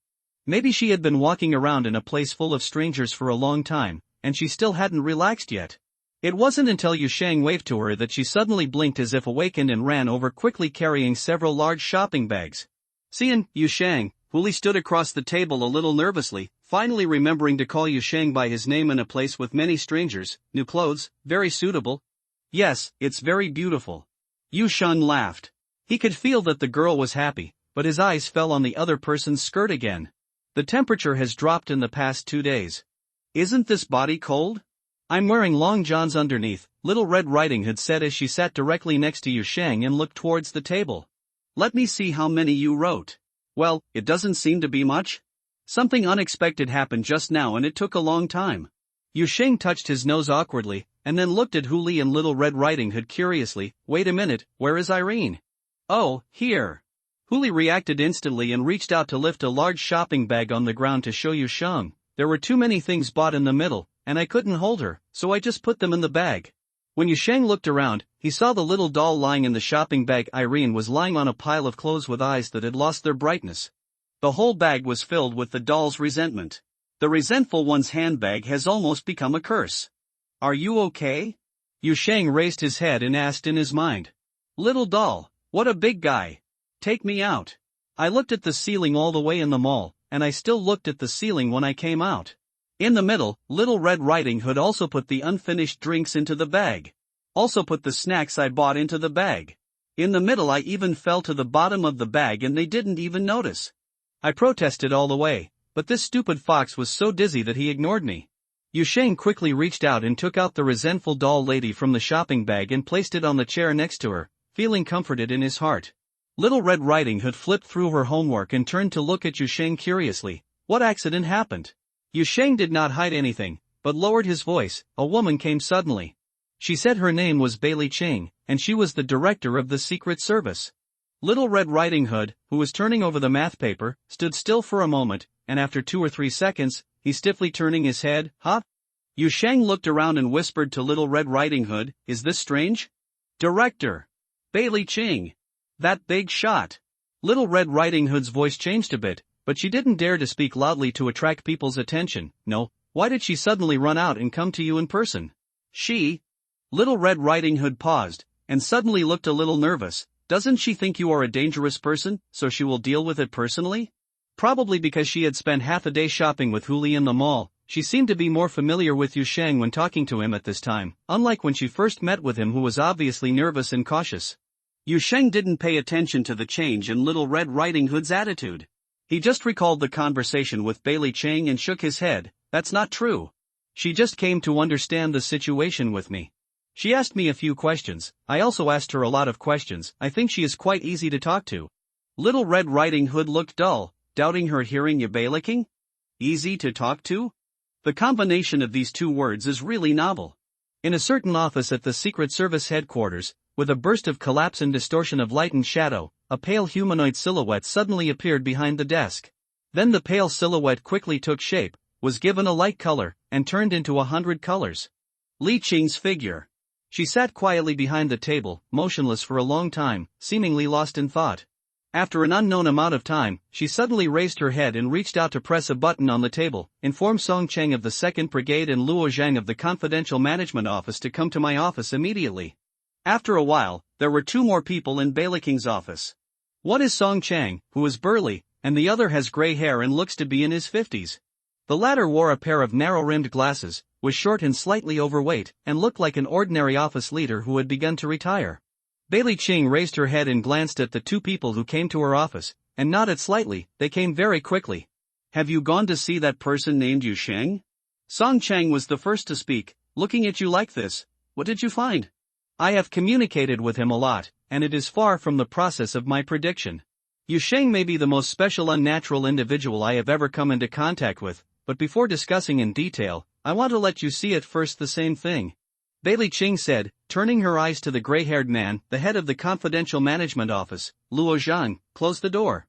Maybe she had been walking around in a place full of strangers for a long time, and she still hadn't relaxed yet. It wasn't until Yusheng waved to her that she suddenly blinked as if awakened and ran over quickly carrying several large shopping bags. Seeing Yusheng, Huli stood across the table a little nervously, finally remembering to call Yusheng by his name in a place with many strangers. New clothes, very suitable. Yes, it's very beautiful. Yusheng laughed. He could feel that the girl was happy, but his eyes fell on the other person's skirt again. The temperature has dropped in the past 2 days. Isn't this body cold? I'm wearing long johns underneath, Little Red Riding Hood said as she sat directly next to Yusheng and looked towards the table. Let me see how many you wrote. Well, it doesn't seem to be much. Something unexpected happened just now and it took a long time. Yusheng touched his nose awkwardly. and then looked at Huli and Little Red Riding Hood curiously. Wait a minute, where is Irene? Oh, here. Huli reacted instantly and reached out to lift a large shopping bag on the ground to show Yu Sheng. There were too many things bought in the middle, and I couldn't hold her, so I just put them in the bag. When Yu Sheng looked around, he saw the little doll lying in the shopping bag. Irene was lying on a pile of clothes with eyes that had lost their brightness. The whole bag was filled with the doll's resentment. The resentful one's handbag has almost become a curse. Are you okay? Yu Sheng raised his head and asked in his mind. Little doll, what a big guy. Take me out. I looked at the ceiling all the way in the mall, and I still looked at the ceiling when I came out. In the middle, Little Red Riding Hood also put the unfinished drinks into the bag. Also put the snacks I bought into the bag. In the middle I even fell to the bottom of the bag and they didn't even notice. I protested all the way, but this stupid fox was so dizzy that he ignored me. Yu Sheng quickly reached out and took out the resentful doll lady from the shopping bag and placed it on the chair next to her, feeling comforted in his heart. Little Red Riding Hood flipped through her homework and turned to look at Yu Sheng curiously. What accident happened? Yu Sheng did not hide anything, but lowered his voice. A woman came suddenly. She said her name was Bailey Ching, and she was the director of the Secret Service. Little Red Riding Hood, who was turning over the math paper, stood still for a moment, and after 2 or 3 seconds, he stiffly turning his head. Huh? Yu Sheng looked around and whispered to Little Red Riding Hood, is this strange? Director. Bailey Ching. That big shot. Little Red Riding Hood's voice changed a bit, but she didn't dare to speak loudly to attract people's attention. No, why did she suddenly run out and come to you in person? She? Little Red Riding Hood paused, and suddenly looked a little nervous. Doesn't she think you are a dangerous person, so she will deal with it personally? Probably because she had spent half a day shopping with Huli in the mall, she seemed to be more familiar with Yu Sheng when talking to him at this time, unlike when she first met with him, who was obviously nervous and cautious. Yu Sheng didn't pay attention to the change in Little Red Riding Hood's attitude. He just recalled the conversation with Bailey Ching and shook his head. That's not true. She just came to understand the situation with me. She asked me a few questions. I also asked her a lot of questions. I think she is quite easy to talk to. Little Red Riding Hood looked dull, doubting her hearing. Yabaliking? Easy to talk to? The combination of these two words is really novel. In a certain office at the Secret Service headquarters, with a burst of collapse and distortion of light and shadow, a pale humanoid silhouette suddenly appeared behind the desk. Then the pale silhouette quickly took shape, was given a light color, and turned into 100 colors. Li Qing's figure. She sat quietly behind the table, motionless for a long time, seemingly lost in thought. After an unknown amount of time, she suddenly raised her head and reached out to press a button on the table. Inform Song Cheng of the 2nd Brigade and Luo Zhang of the Confidential Management Office to come to my office immediately. After a while, there were 2 more people in Bailey King's office. One is Song Chang, who is burly, and the other has gray hair and looks to be in his 50s. The latter wore a pair of narrow-rimmed glasses, was short and slightly overweight, and looked like an ordinary office leader who had begun to retire. Bailey Ching raised her head and glanced at the 2 people who came to her office, and nodded slightly. They came very quickly. Have you gone to see that person named Yu Sheng? Song Chang was the first to speak. Looking at you like this, what did you find? I have communicated with him a lot, and it is far from the process of my prediction. Yu Sheng may be the most special unnatural individual I have ever come into contact with, but before discussing in detail, I want to let you see at first the same thing. Bailey Ching said, turning her eyes to the gray-haired man, the head of the Confidential Management Office. Luo Zhang, close the door.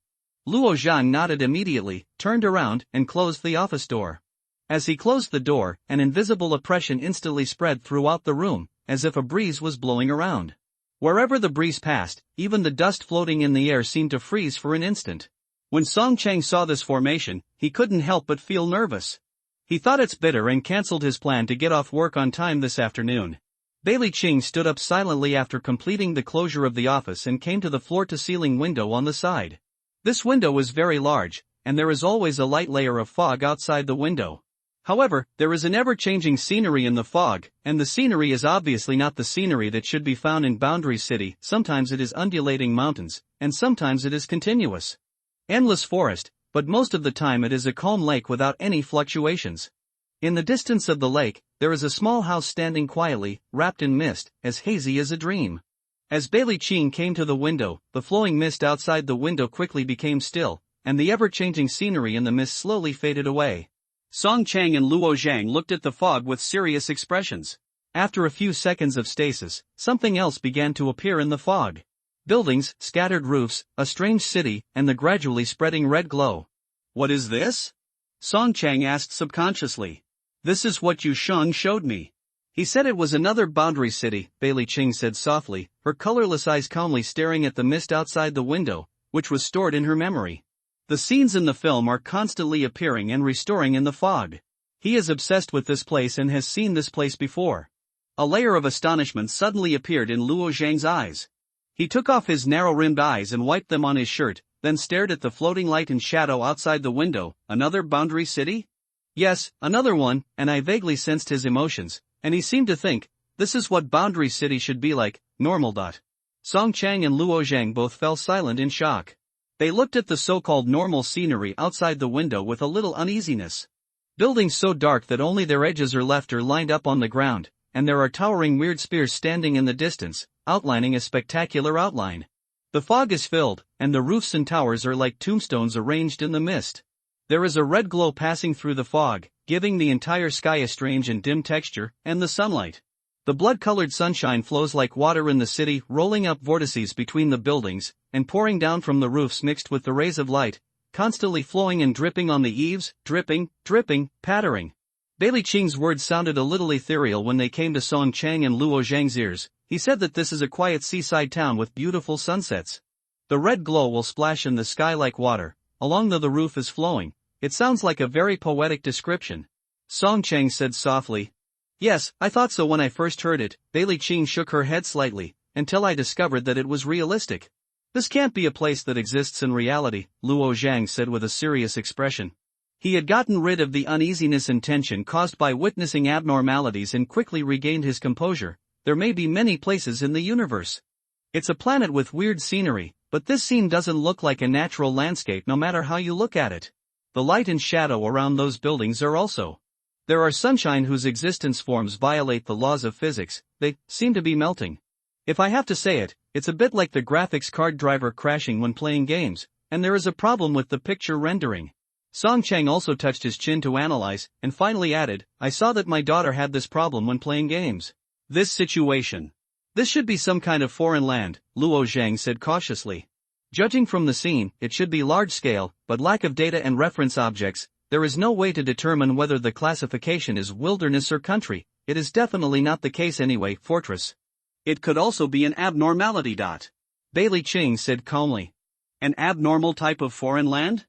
Luo Zhang nodded immediately, turned around, and closed the office door. As he closed the door, an invisible oppression instantly spread throughout the room, as if a breeze was blowing around. Wherever the breeze passed, even the dust floating in the air seemed to freeze for an instant. When Song Chang saw this formation, he couldn't help but feel nervous. He thought it's bitter and cancelled his plan to get off work on time this afternoon. Bailey Ching stood up silently after completing the closure of the office and came to the floor-to-ceiling window on the side. This window is very large, and there is always a light layer of fog outside the window. However, there is an ever-changing scenery in the fog, and the scenery is obviously not the scenery that should be found in Boundary City. Sometimes it is undulating mountains, and sometimes it is continuous, endless forest, but most of the time it is a calm lake without any fluctuations. In the distance of the lake, there is a small house standing quietly, wrapped in mist, as hazy as a dream. As Bailey Ching came to the window, the flowing mist outside the window quickly became still, and the ever-changing scenery in the mist slowly faded away. Song Chang and Luo Zhang looked at the fog with serious expressions. After a few seconds of stasis, something else began to appear in the fog. Buildings, scattered roofs, a strange city, and the gradually spreading red glow. What is this? Song Chang asked subconsciously. This is what Yu Sheng showed me. He said it was another boundary city, Bailey Ching said softly, her colorless eyes calmly staring at the mist outside the window, which was stored in her memory. The scenes in the film are constantly appearing and restoring in the fog. He is obsessed with this place and has seen this place before. A layer of astonishment suddenly appeared in Luo Zhang's eyes. He took off his narrow-rimmed eyes and wiped them on his shirt, then stared at the floating light and shadow outside the window. Another boundary city? Yes, another one, and I vaguely sensed his emotions, and he seemed to think, this is what boundary city should be like, normal. Song Chang and Luo Zhang both fell silent in shock. They looked at the so-called normal scenery outside the window with a little uneasiness. Buildings so dark that only their edges are left or lined up on the ground, and there are towering weird spears standing in the distance, outlining a spectacular outline. The fog is filled, and the roofs and towers are like tombstones arranged in the mist. There is a red glow passing through the fog, giving the entire sky a strange and dim texture, and the sunlight. The blood-colored sunshine flows like water in the city, rolling up vortices between the buildings, and pouring down from the roofs mixed with the rays of light, constantly flowing and dripping on the eaves, dripping, pattering. Bailey Qing's words sounded a little ethereal when they came to Song Chang and Luo Zhang's ears. He said that this is a quiet seaside town with beautiful sunsets. The red glow will splash in the sky like water, along though the roof is flowing. It sounds like a very poetic description. Song Chang said softly. Yes, I thought so when I first heard it. Bailey Qing shook her head slightly, until I discovered that it was realistic. This can't be a place that exists in reality, Luo Zhang said with a serious expression. He had gotten rid of the uneasiness and tension caused by witnessing abnormalities and quickly regained his composure. There may be many places in the universe. It's a planet with weird scenery, but this scene doesn't look like a natural landscape no matter how you look at it. The light and shadow around those buildings are also. There are sunshine whose existence forms violate the laws of physics. They seem to be melting. If I have to say it, it's a bit like the graphics card driver crashing when playing games, and there is a problem with the picture rendering. Song Chang also touched his chin to analyze, and finally added, I saw that my daughter had this problem when playing games. This situation. This should be some kind of foreign land, Luo Zhang said cautiously. Judging from the scene, it should be large-scale, but lack of data and reference objects, there is no way to determine whether the classification is wilderness or country. It is definitely not the case anyway, fortress. It could also be an abnormality. Bailey Qing said calmly. An abnormal type of foreign land?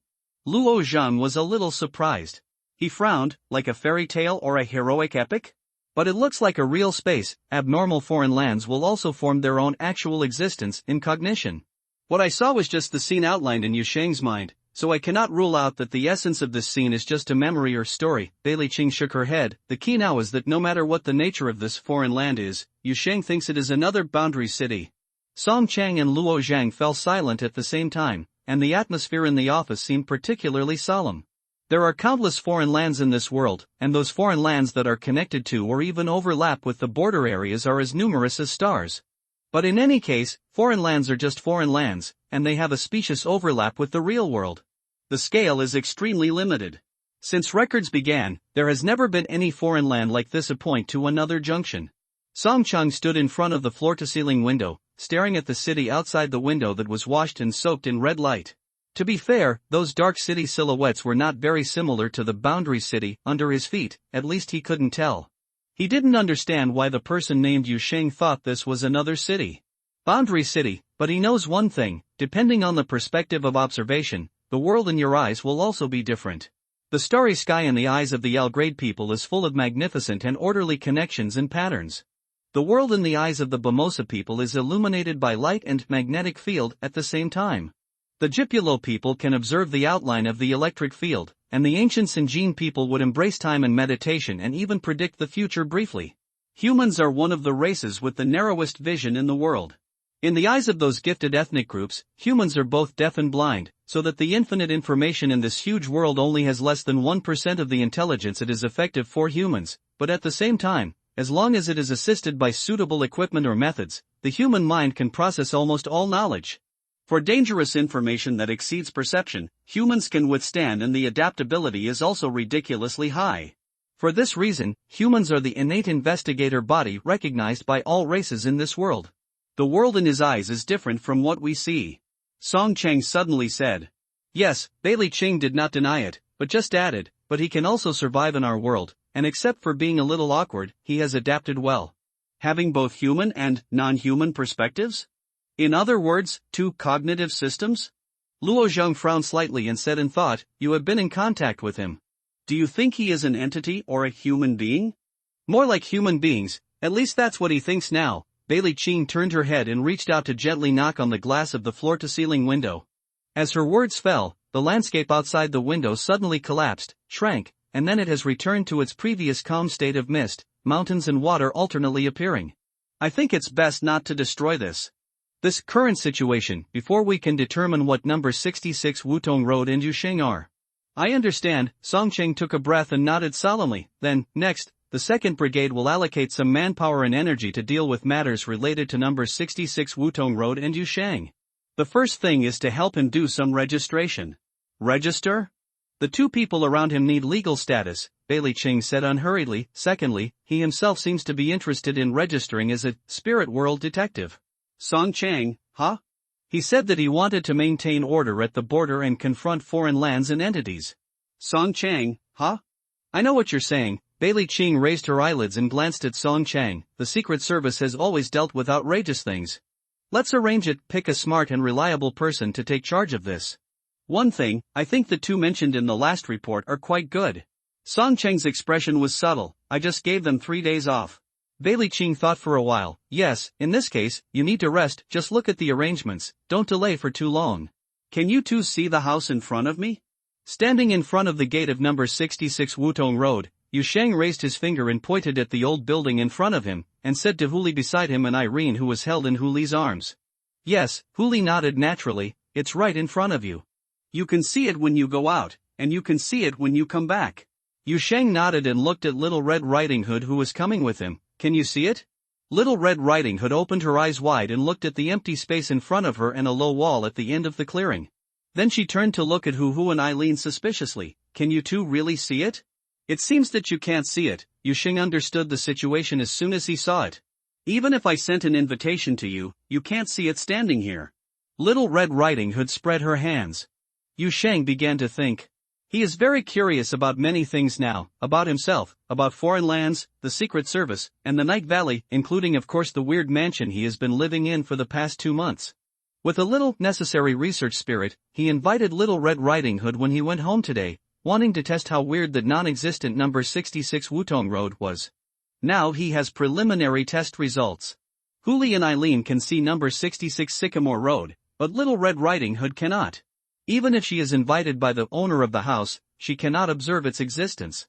Luo Zhang was a little surprised. He frowned, like a fairy tale or a heroic epic? But it looks like a real space. Abnormal foreign lands will also form their own actual existence in cognition. What I saw was just the scene outlined in Yu Sheng's mind, so I cannot rule out that the essence of this scene is just a memory or story. Bailey Qing shook her head. The key now is that no matter what the nature of this foreign land is, Yu Sheng thinks it is another boundary city. Song Chang and Luo Zhang fell silent at the same time, and the atmosphere in the office seemed particularly solemn. There are countless foreign lands in this world, and those foreign lands that are connected to or even overlap with the border areas are as numerous as stars. But in any case, foreign lands are just foreign lands, and they have a specious overlap with the real world. The scale is extremely limited. Since records began, there has never been any foreign land like this. A point to another junction. Song Chang stood in front of the floor-to-ceiling window, staring at the city outside the window that was washed and soaked in red light. To be fair, those dark city silhouettes were not very similar to the boundary city under his feet, at least he couldn't tell. He didn't understand why the person named Yu Sheng thought this was another city. Boundary city, but he knows one thing, depending on the perspective of observation, the world in your eyes will also be different. The starry sky in the eyes of the L-grade people is full of magnificent and orderly connections and patterns. The world in the eyes of the Bamosa people is illuminated by light and magnetic field at the same time. The Jipulo people can observe the outline of the electric field, and the ancient Sinjin people would embrace time and meditation and even predict the future briefly. Humans are one of the races with the narrowest vision in the world. In the eyes of those gifted ethnic groups, humans are both deaf and blind, so that the infinite information in this huge world only has less than 1% of the intelligence it is effective for humans, but at the same time, as long as it is assisted by suitable equipment or methods, the human mind can process almost all knowledge. For dangerous information that exceeds perception, humans can withstand, and the adaptability is also ridiculously high. For this reason, humans are the innate investigator body recognized by all races in this world. The world in his eyes is different from what we see. Song Chang suddenly said. Yes, Bailey Ching did not deny it, but just added, but he can also survive in our world, and except for being a little awkward, he has adapted well. Having both human and non-human perspectives? In other words, two cognitive systems? Luo Zheng frowned slightly and said in thought, you have been in contact with him. Do you think he is an entity or a human being? More like human beings, at least that's what he thinks now. Bailey Ching turned her head and reached out to gently knock on the glass of the floor-to-ceiling window. As her words fell, the landscape outside the window suddenly collapsed, shrank, and then it has returned to its previous calm state of mist, mountains and water alternately appearing. I think it's best not to destroy this current situation before we can determine what number 66 Wutong Road and Yusheng are. I understand. Songcheng took a breath and nodded solemnly. Then, next, the 2nd Brigade will allocate some manpower and energy to deal with matters related to number 66 Wutong Road and Yusheng. The first thing is to help him do some registration. Register? The two people around him need legal status, Bailey Ching said unhurriedly. Secondly, he himself seems to be interested in registering as a spirit world detective. Song Chang, huh? He said that he wanted to maintain order at the border and confront foreign lands and entities. Song Chang, huh? I know what you're saying. Bailey Ching raised her eyelids and glanced at Song Chang. The Secret Service has always dealt with outrageous things. Let's arrange it. Pick a smart and reliable person to take charge of this. One thing, I think the two mentioned in the last report are quite good. Song Cheng's expression was subtle. I just gave them 3 days off. Bailey Ching thought for a while. Yes, in this case, you need to rest. Just look at the arrangements. Don't delay for too long. Can you two see the house in front of me? Standing in front of the gate of number 66 Wutong Road, Yusheng raised his finger and pointed at the old building in front of him, and said to Huli beside him and Irene, who was held in Huli's arms. Yes, Huli nodded naturally. It's right in front of you. You can see it when you go out, and you can see it when you come back. Yusheng nodded and looked at Little Red Riding Hood, who was coming with him. Can you see it? Little Red Riding Hood opened her eyes wide and looked at the empty space in front of her and a low wall at the end of the clearing. Then she turned to look at Hu and Eileen suspiciously. Can you two really see it? It seems that you can't see it. Yusheng understood the situation as soon as he saw it. Even if I sent an invitation to you, you can't see it standing here. Little Red Riding Hood spread her hands. Yusheng began to think. He is very curious about many things now, about himself, about foreign lands, the Secret Service, and the Night Valley, including of course the weird mansion he has been living in for the past 2 months. With a little necessary research spirit, he invited Little Red Riding Hood when he went home today, wanting to test how weird the non-existent number 66 Wutong Road was. Now he has preliminary test results. Huli and Eileen can see number 66 Sycamore Road, but Little Red Riding Hood cannot. Even if she is invited by the owner of the house, she cannot observe its existence.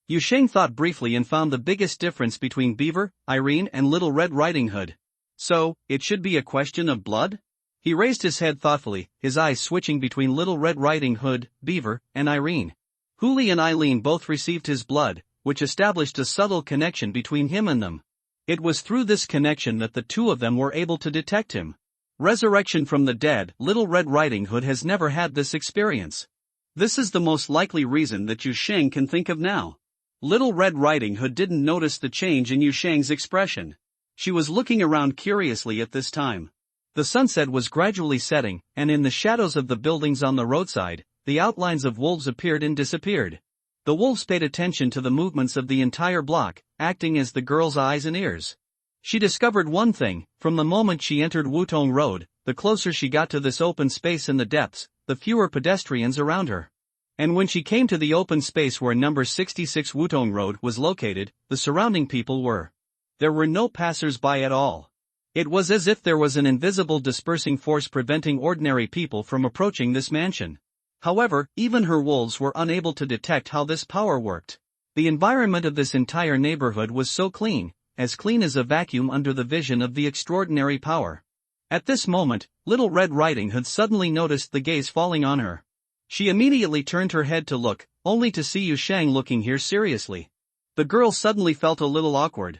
Yusheng thought briefly and found the biggest difference between Beaver, Irene and Little Red Riding Hood. So, it should be a question of blood? He raised his head thoughtfully, his eyes switching between Little Red Riding Hood, Beaver, and Irene. Huli and Eileen both received his blood, which established a subtle connection between him and them. It was through this connection that the two of them were able to detect him. Resurrection from the dead. Little Red Riding Hood has never had this experience. This is the most likely reason that Yusheng can think of now. Little Red Riding Hood didn't notice the change in Yusheng's expression. She was looking around curiously at this time. The sunset was gradually setting, and in the shadows of the buildings on the roadside, the outlines of wolves appeared and disappeared. The wolves paid attention to the movements of the entire block, acting as the girl's eyes and ears. She discovered one thing: from the moment she entered Wutong Road, the closer she got to this open space in the depths, the fewer pedestrians around her. And when she came to the open space where number 66 Wutong Road was located, the surrounding people were. There were no passers-by at all. It was as if there was an invisible dispersing force preventing ordinary people from approaching this mansion. However, even her wolves were unable to detect how this power worked. The environment of this entire neighborhood was so clean, as clean as a vacuum under the vision of the extraordinary power. At this moment, Little Red Riding Hood suddenly noticed the gaze falling on her. She immediately turned her head to look, only to see Yusheng looking here seriously. The girl suddenly felt a little awkward.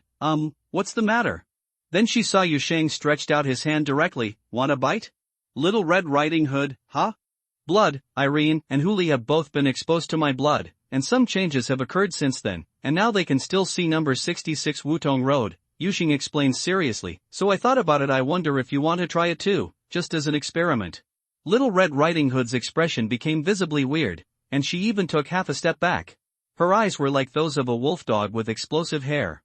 What's the matter? Then she saw Yusheng stretched out his hand directly. Want a bite? Little Red Riding Hood, huh? Blood. Irene and Huli have both been exposed to my blood, and some changes have occurred since then, and now they can still see number 66 Wutong Road, Yuxing explained seriously, so I thought about it. I wonder if you want to try it too, just as an experiment. Little Red Riding Hood's expression became visibly weird, and she even took half a step back. Her eyes were like those of a wolf dog with explosive hair.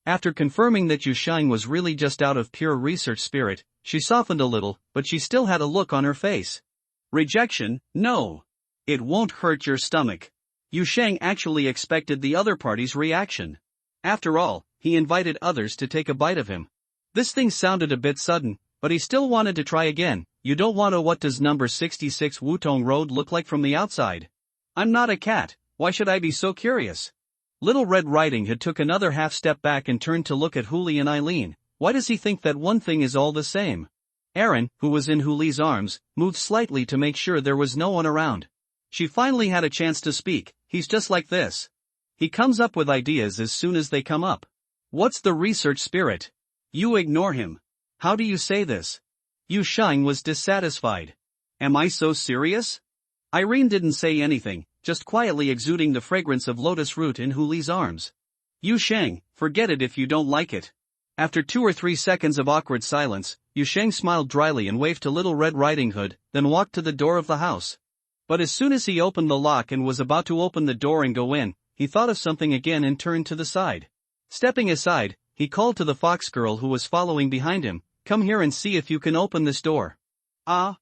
After confirming that Yuxing was really just out of pure research spirit, she softened a little, but she still had a look on her face. Rejection? No. It won't hurt your stomach. Yuxing actually expected the other party's reaction. After all, he invited others to take a bite of him. This thing sounded a bit sudden, but he still wanted to try again. You don't want to. What does number 66 Wutong Road look like from the outside? I'm not a cat, why should I be so curious? Little Red Riding Hood took another half step back and turned to look at Huli and Eileen. Why does he think that one thing is all the same? Aaron, who was in Huli's arms, moved slightly to make sure there was no one around. She finally had a chance to speak. He's just like this. He comes up with ideas as soon as they come up. What's the research spirit? You ignore him. How do you say this? Yuxing was dissatisfied. Am I so serious? Irene didn't say anything, just quietly exuding the fragrance of lotus root in Huli's arms. Yuxing, forget it if you don't like it. After 2 or 3 seconds of awkward silence, Yuxing smiled dryly and waved to Little Red Riding Hood, then walked to the door of the house. But as soon as he opened the lock and was about to open the door and go in, he thought of something again and turned to the side. Stepping aside, he called to the fox girl who was following behind him, "Come here and see if you can open this door." "Ah?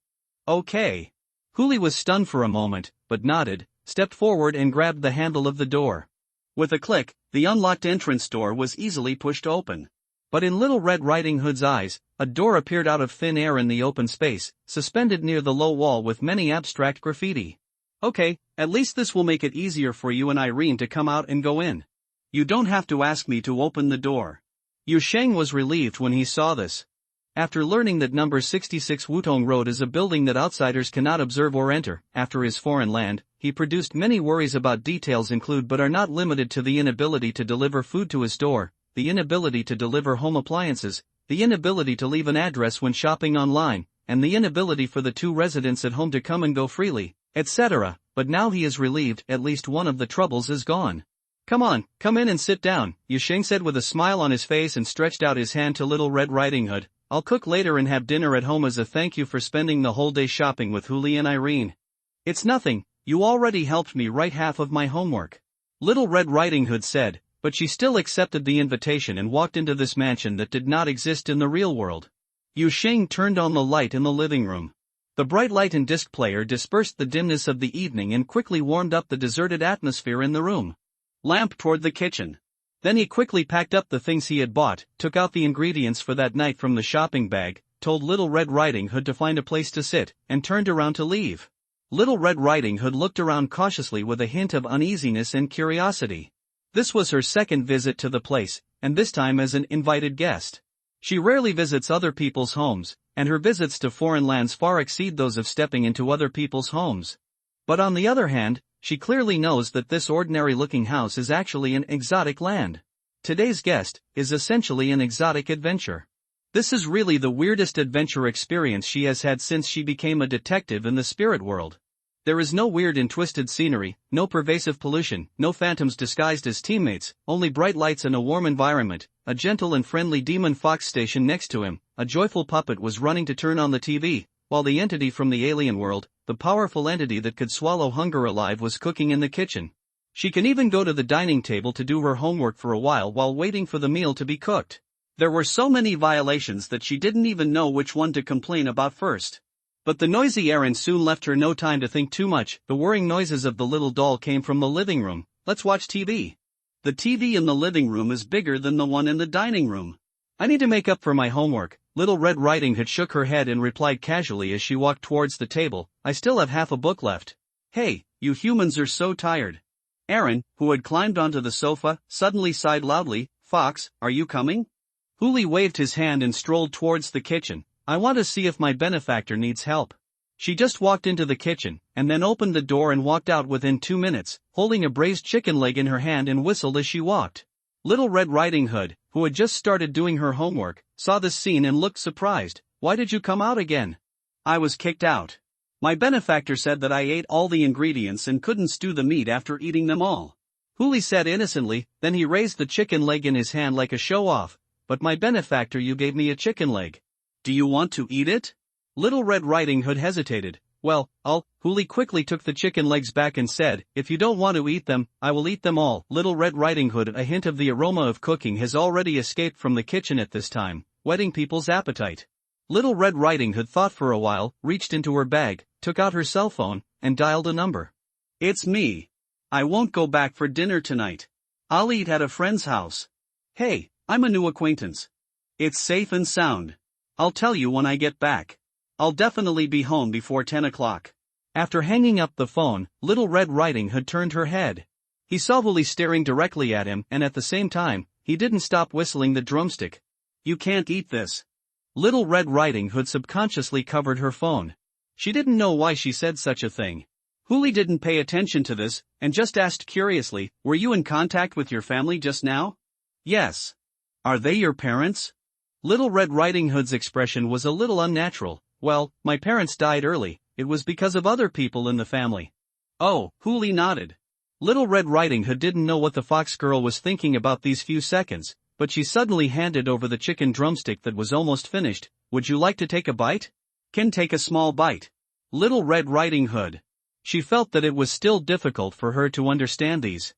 Okay." Huli was stunned for a moment, but nodded, stepped forward and grabbed the handle of the door. With a click, the unlocked entrance door was easily pushed open. But in Little Red Riding Hood's eyes, a door appeared out of thin air in the open space, suspended near the low wall with many abstract graffiti. "Okay, at least this will make it easier for you and Irene to come out and go in. You don't have to ask me to open the door." Yuxing was relieved when he saw this. After learning that number 66 Wutong Road is a building that outsiders cannot observe or enter, after his foreign land, he produced many worries about details include but are not limited to the inability to deliver food to his door, the inability to deliver home appliances, the inability to leave an address when shopping online, and the inability for the 2 residents at home to come and go freely, etc. But now he is relieved, at least one of the troubles is gone. "Come on, come in and sit down," Yuxing said with a smile on his face and stretched out his hand to Little Red Riding Hood. "I'll cook later and have dinner at home as a thank you for spending the whole day shopping with Huli and Irene." "It's nothing, you already helped me write half of my homework," Little Red Riding Hood said, but she still accepted the invitation and walked into this mansion that did not exist in the real world. Yuxing turned on the light in the living room. The bright light and disc player dispersed the dimness of the evening and quickly warmed up the deserted atmosphere in the room. Lamp toward the kitchen. Then he quickly packed up the things he had bought, took out the ingredients for that night from the shopping bag, told Little Red Riding Hood to find a place to sit, and turned around to leave. Little Red Riding Hood looked around cautiously with a hint of uneasiness and curiosity. This was her second visit to the place, and this time as an invited guest. She rarely visits other people's homes, and her visits to foreign lands far exceed those of stepping into other people's homes. But on the other hand, she clearly knows that this ordinary-looking house is actually an exotic land. Today's guest is essentially an exotic adventure. This is really the weirdest adventure experience she has had since she became a detective in the spirit world. There is no weird and twisted scenery, no pervasive pollution, no phantoms disguised as teammates, only bright lights and a warm environment, a gentle and friendly demon fox station next to him, a joyful puppet was running to turn on the TV, while the entity from the alien world, the powerful entity that could swallow hunger alive, was cooking in the kitchen. She can even go to the dining table to do her homework for a while waiting for the meal to be cooked. There were so many violations that she didn't even know which one to complain about first. But the noisy errand soon left her no time to think too much. The whirring noises of the little doll came from the living room. "Let's watch TV." The TV in the living room is bigger than the one in the dining room. "I need to make up for my homework." Little Red Riding Hood shook her head and replied casually as she walked towards the table, "I still have half a book left." "Hey, you humans are so tired." Aaron, who had climbed onto the sofa, suddenly sighed loudly. "Fox, are you coming?" Huli waved his hand and strolled towards the kitchen. "I want to see if my benefactor needs help." She just walked into the kitchen, and then opened the door and walked out within 2 minutes, holding a braised chicken leg in her hand and whistled as she walked. Little Red Riding Hood, who had just started doing her homework, saw this scene and looked surprised. "Why did you come out again?" "I was kicked out. My benefactor said that I ate all the ingredients and couldn't stew the meat after eating them all." Huli said innocently, then he raised the chicken leg in his hand like a show-off. But my benefactor, you gave me a chicken leg. Do you want to eat it? Little Red Riding Hood hesitated. Well, Huli quickly took the chicken legs back and said, if you don't want to eat them, I will eat them all. Little Red Riding Hood, a hint of the aroma of cooking has already escaped from the kitchen at this time, whetting people's appetite. Little Red Riding Hood thought for a while, reached into her bag, took out her cell phone, and dialed a number. It's me. I won't go back for dinner tonight. I'll eat at a friend's house. Hey, I'm a new acquaintance. It's safe and sound. I'll tell you when I get back. I'll definitely be home before 10 o'clock. After hanging up the phone, Little Red Riding Hood turned her head. He saw Huli staring directly at him, and at the same time, he didn't stop whistling the drumstick. You can't eat this. Little Red Riding Hood subconsciously covered her phone. She didn't know why she said such a thing. Huli didn't pay attention to this, and just asked curiously, were you in contact with your family just now? Yes. Are they your parents? Little Red Riding Hood's expression was a little unnatural. Well, my parents died early, it was because of other people in the family. Oh, Huli nodded. Little Red Riding Hood didn't know what the fox girl was thinking about these few seconds, but she suddenly handed over the chicken drumstick that was almost finished. Would you like to take a bite? Can take a small bite. Little Red Riding Hood. She felt that it was still difficult for her to understand these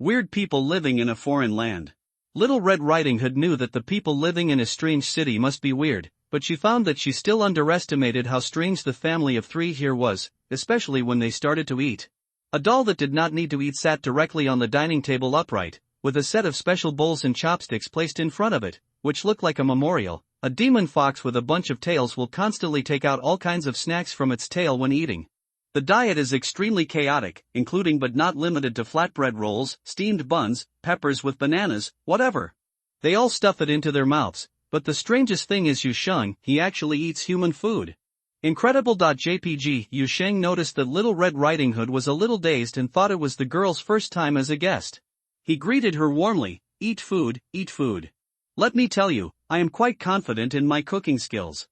weird people living in a foreign land. Little Red Riding Hood knew that the people living in a strange city must be weird, but she found that she still underestimated how strange the family of three here was, especially when they started to eat. A doll that did not need to eat sat directly on the dining table upright, with a set of special bowls and chopsticks placed in front of it, which looked like a memorial. A demon fox with a bunch of tails will constantly take out all kinds of snacks from its tail when eating. The diet is extremely chaotic, including but not limited to flatbread rolls, steamed buns, peppers with bananas, whatever. They all stuff it into their mouths. But the strangest thing is Yusheng, he actually eats human food. Incredible.jpg Yusheng noticed that Little Red Riding Hood was a little dazed and thought it was the girl's first time as a guest. He greeted her warmly, eat food, eat food. Let me tell you, I am quite confident in my cooking skills.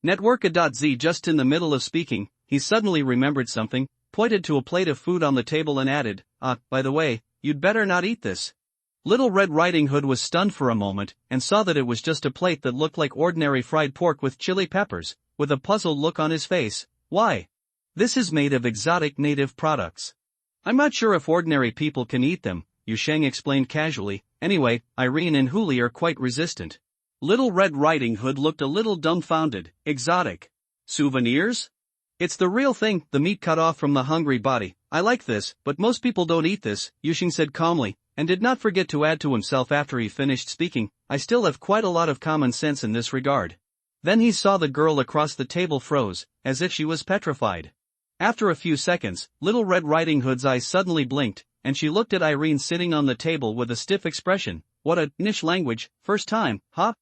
Networka.z just in the middle of speaking, he suddenly remembered something, pointed to a plate of food on the table and added, by the way, you'd better not eat this. Little Red Riding Hood was stunned for a moment, and saw that it was just a plate that looked like ordinary fried pork with chili peppers, with a puzzled look on his face. Why? This is made of exotic native products. I'm not sure if ordinary people can eat them, Yusheng explained casually. Anyway, Irene and Huli are quite resistant. Little Red Riding Hood looked a little dumbfounded. Exotic souvenirs? It's the real thing, the meat cut off from the hungry body. I like this, but most people don't eat this, Yusheng said calmly, and did not forget to add to himself after he finished speaking, I still have quite a lot of common sense in this regard. Then he saw the girl across the table froze, as if she was petrified. After a few seconds, Little Red Riding Hood's eyes suddenly blinked, and she looked at Irene sitting on the table with a stiff expression. What a niche language, first time, huh?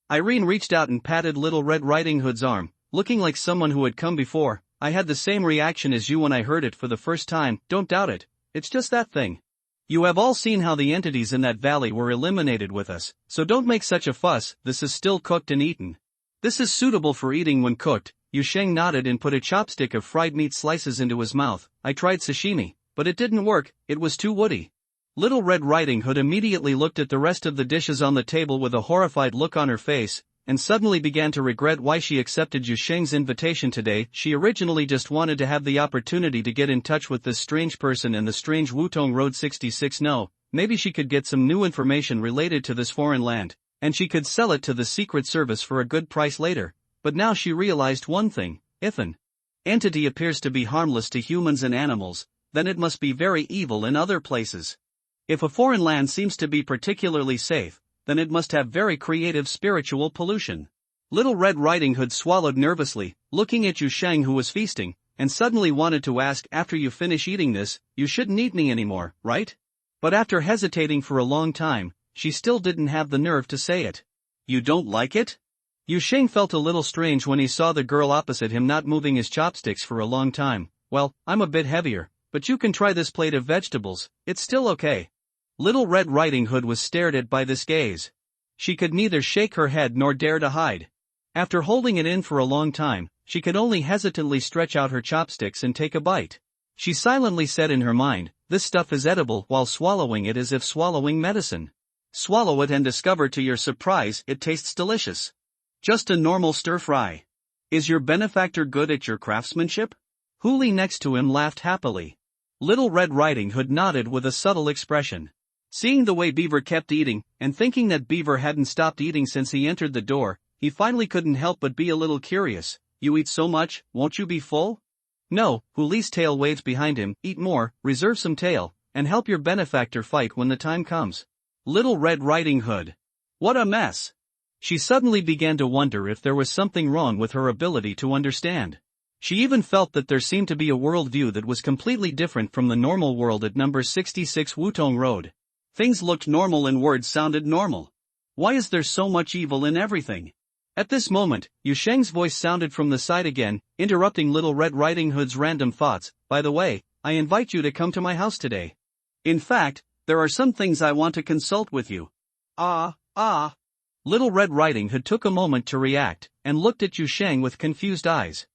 Irene reached out and patted Little Red Riding Hood's arm, looking like someone who had come before. I had the same reaction as you when I heard it for the first time, don't doubt it, it's just that thing. You have all seen how the entities in that valley were eliminated with us, so don't make such a fuss, this is still cooked and eaten. This is suitable for eating when cooked. Yusheng nodded and put a chopstick of fried meat slices into his mouth. I tried sashimi, but it didn't work, it was too woody. Little Red Riding Hood immediately looked at the rest of the dishes on the table with a horrified look on her face, and suddenly began to regret why she accepted Yusheng's invitation today. She originally just wanted to have the opportunity to get in touch with this strange person in the strange Wutong Road 66. No, maybe she could get some new information related to this foreign land, and she could sell it to the Secret Service for a good price later. But now she realized one thing, if an entity appears to be harmless to humans and animals, then it must be very evil in other places. If a foreign land seems to be particularly safe, then it must have very creative spiritual pollution. Little Red Riding Hood swallowed nervously, looking at Yusheng who was feasting, and suddenly wanted to ask, after you finish eating this, you shouldn't eat me anymore, right? But after hesitating for a long time, she still didn't have the nerve to say it. You don't like it? Yusheng felt a little strange when he saw the girl opposite him not moving his chopsticks for a long time. Well, I'm a bit heavier, but you can try this plate of vegetables, it's still okay. Little Red Riding Hood was stared at by this gaze. She could neither shake her head nor dare to hide. After holding it in for a long time, she could only hesitantly stretch out her chopsticks and take a bite. She silently said in her mind, This stuff is edible while swallowing it as if swallowing medicine. Swallow it and discover to your surprise it tastes delicious. Just a normal stir-fry. Is your benefactor good at your craftsmanship? Huli next to him laughed happily. Little Red Riding Hood nodded with a subtle expression. Seeing the way Beaver kept eating, and thinking that Beaver hadn't stopped eating since he entered the door, he finally couldn't help but be a little curious. You eat so much, won't you be full? No, Huli's tail waved behind him. Eat more, reserve some tail, and help your benefactor fight when the time comes. Little Red Riding Hood. What a mess! She suddenly began to wonder if there was something wrong with her ability to understand. She even felt that there seemed to be a worldview that was completely different from the normal world at number 66 Wutong Road. Things looked normal and words sounded normal. Why is there so much evil in everything? At this moment, Yu Sheng's voice sounded from the side again, interrupting Little Red Riding Hood's random thoughts. By the way, I invite you to come to my house today. In fact, there are some things I want to consult with you. Little Red Riding Hood took a moment to react, and looked at Yu Sheng with confused eyes.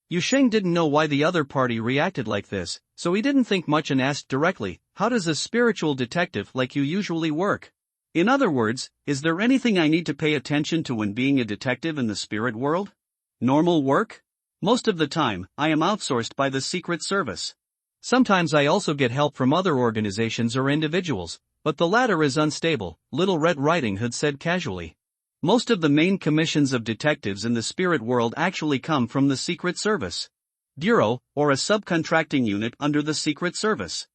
Yu Sheng didn't know why the other party reacted like this, so he didn't think much and asked directly, how does a spiritual detective like you usually work? In other words, is there anything I need to pay attention to when being a detective in the spirit world? Normal work? Most of the time, I am outsourced by the Secret Service. Sometimes I also get help from other organizations or individuals, but the latter is unstable, Little Red Riding Hood said casually. Most of the main commissions of detectives in the spirit world actually come from the Secret Service Bureau, or a subcontracting unit under the Secret Service.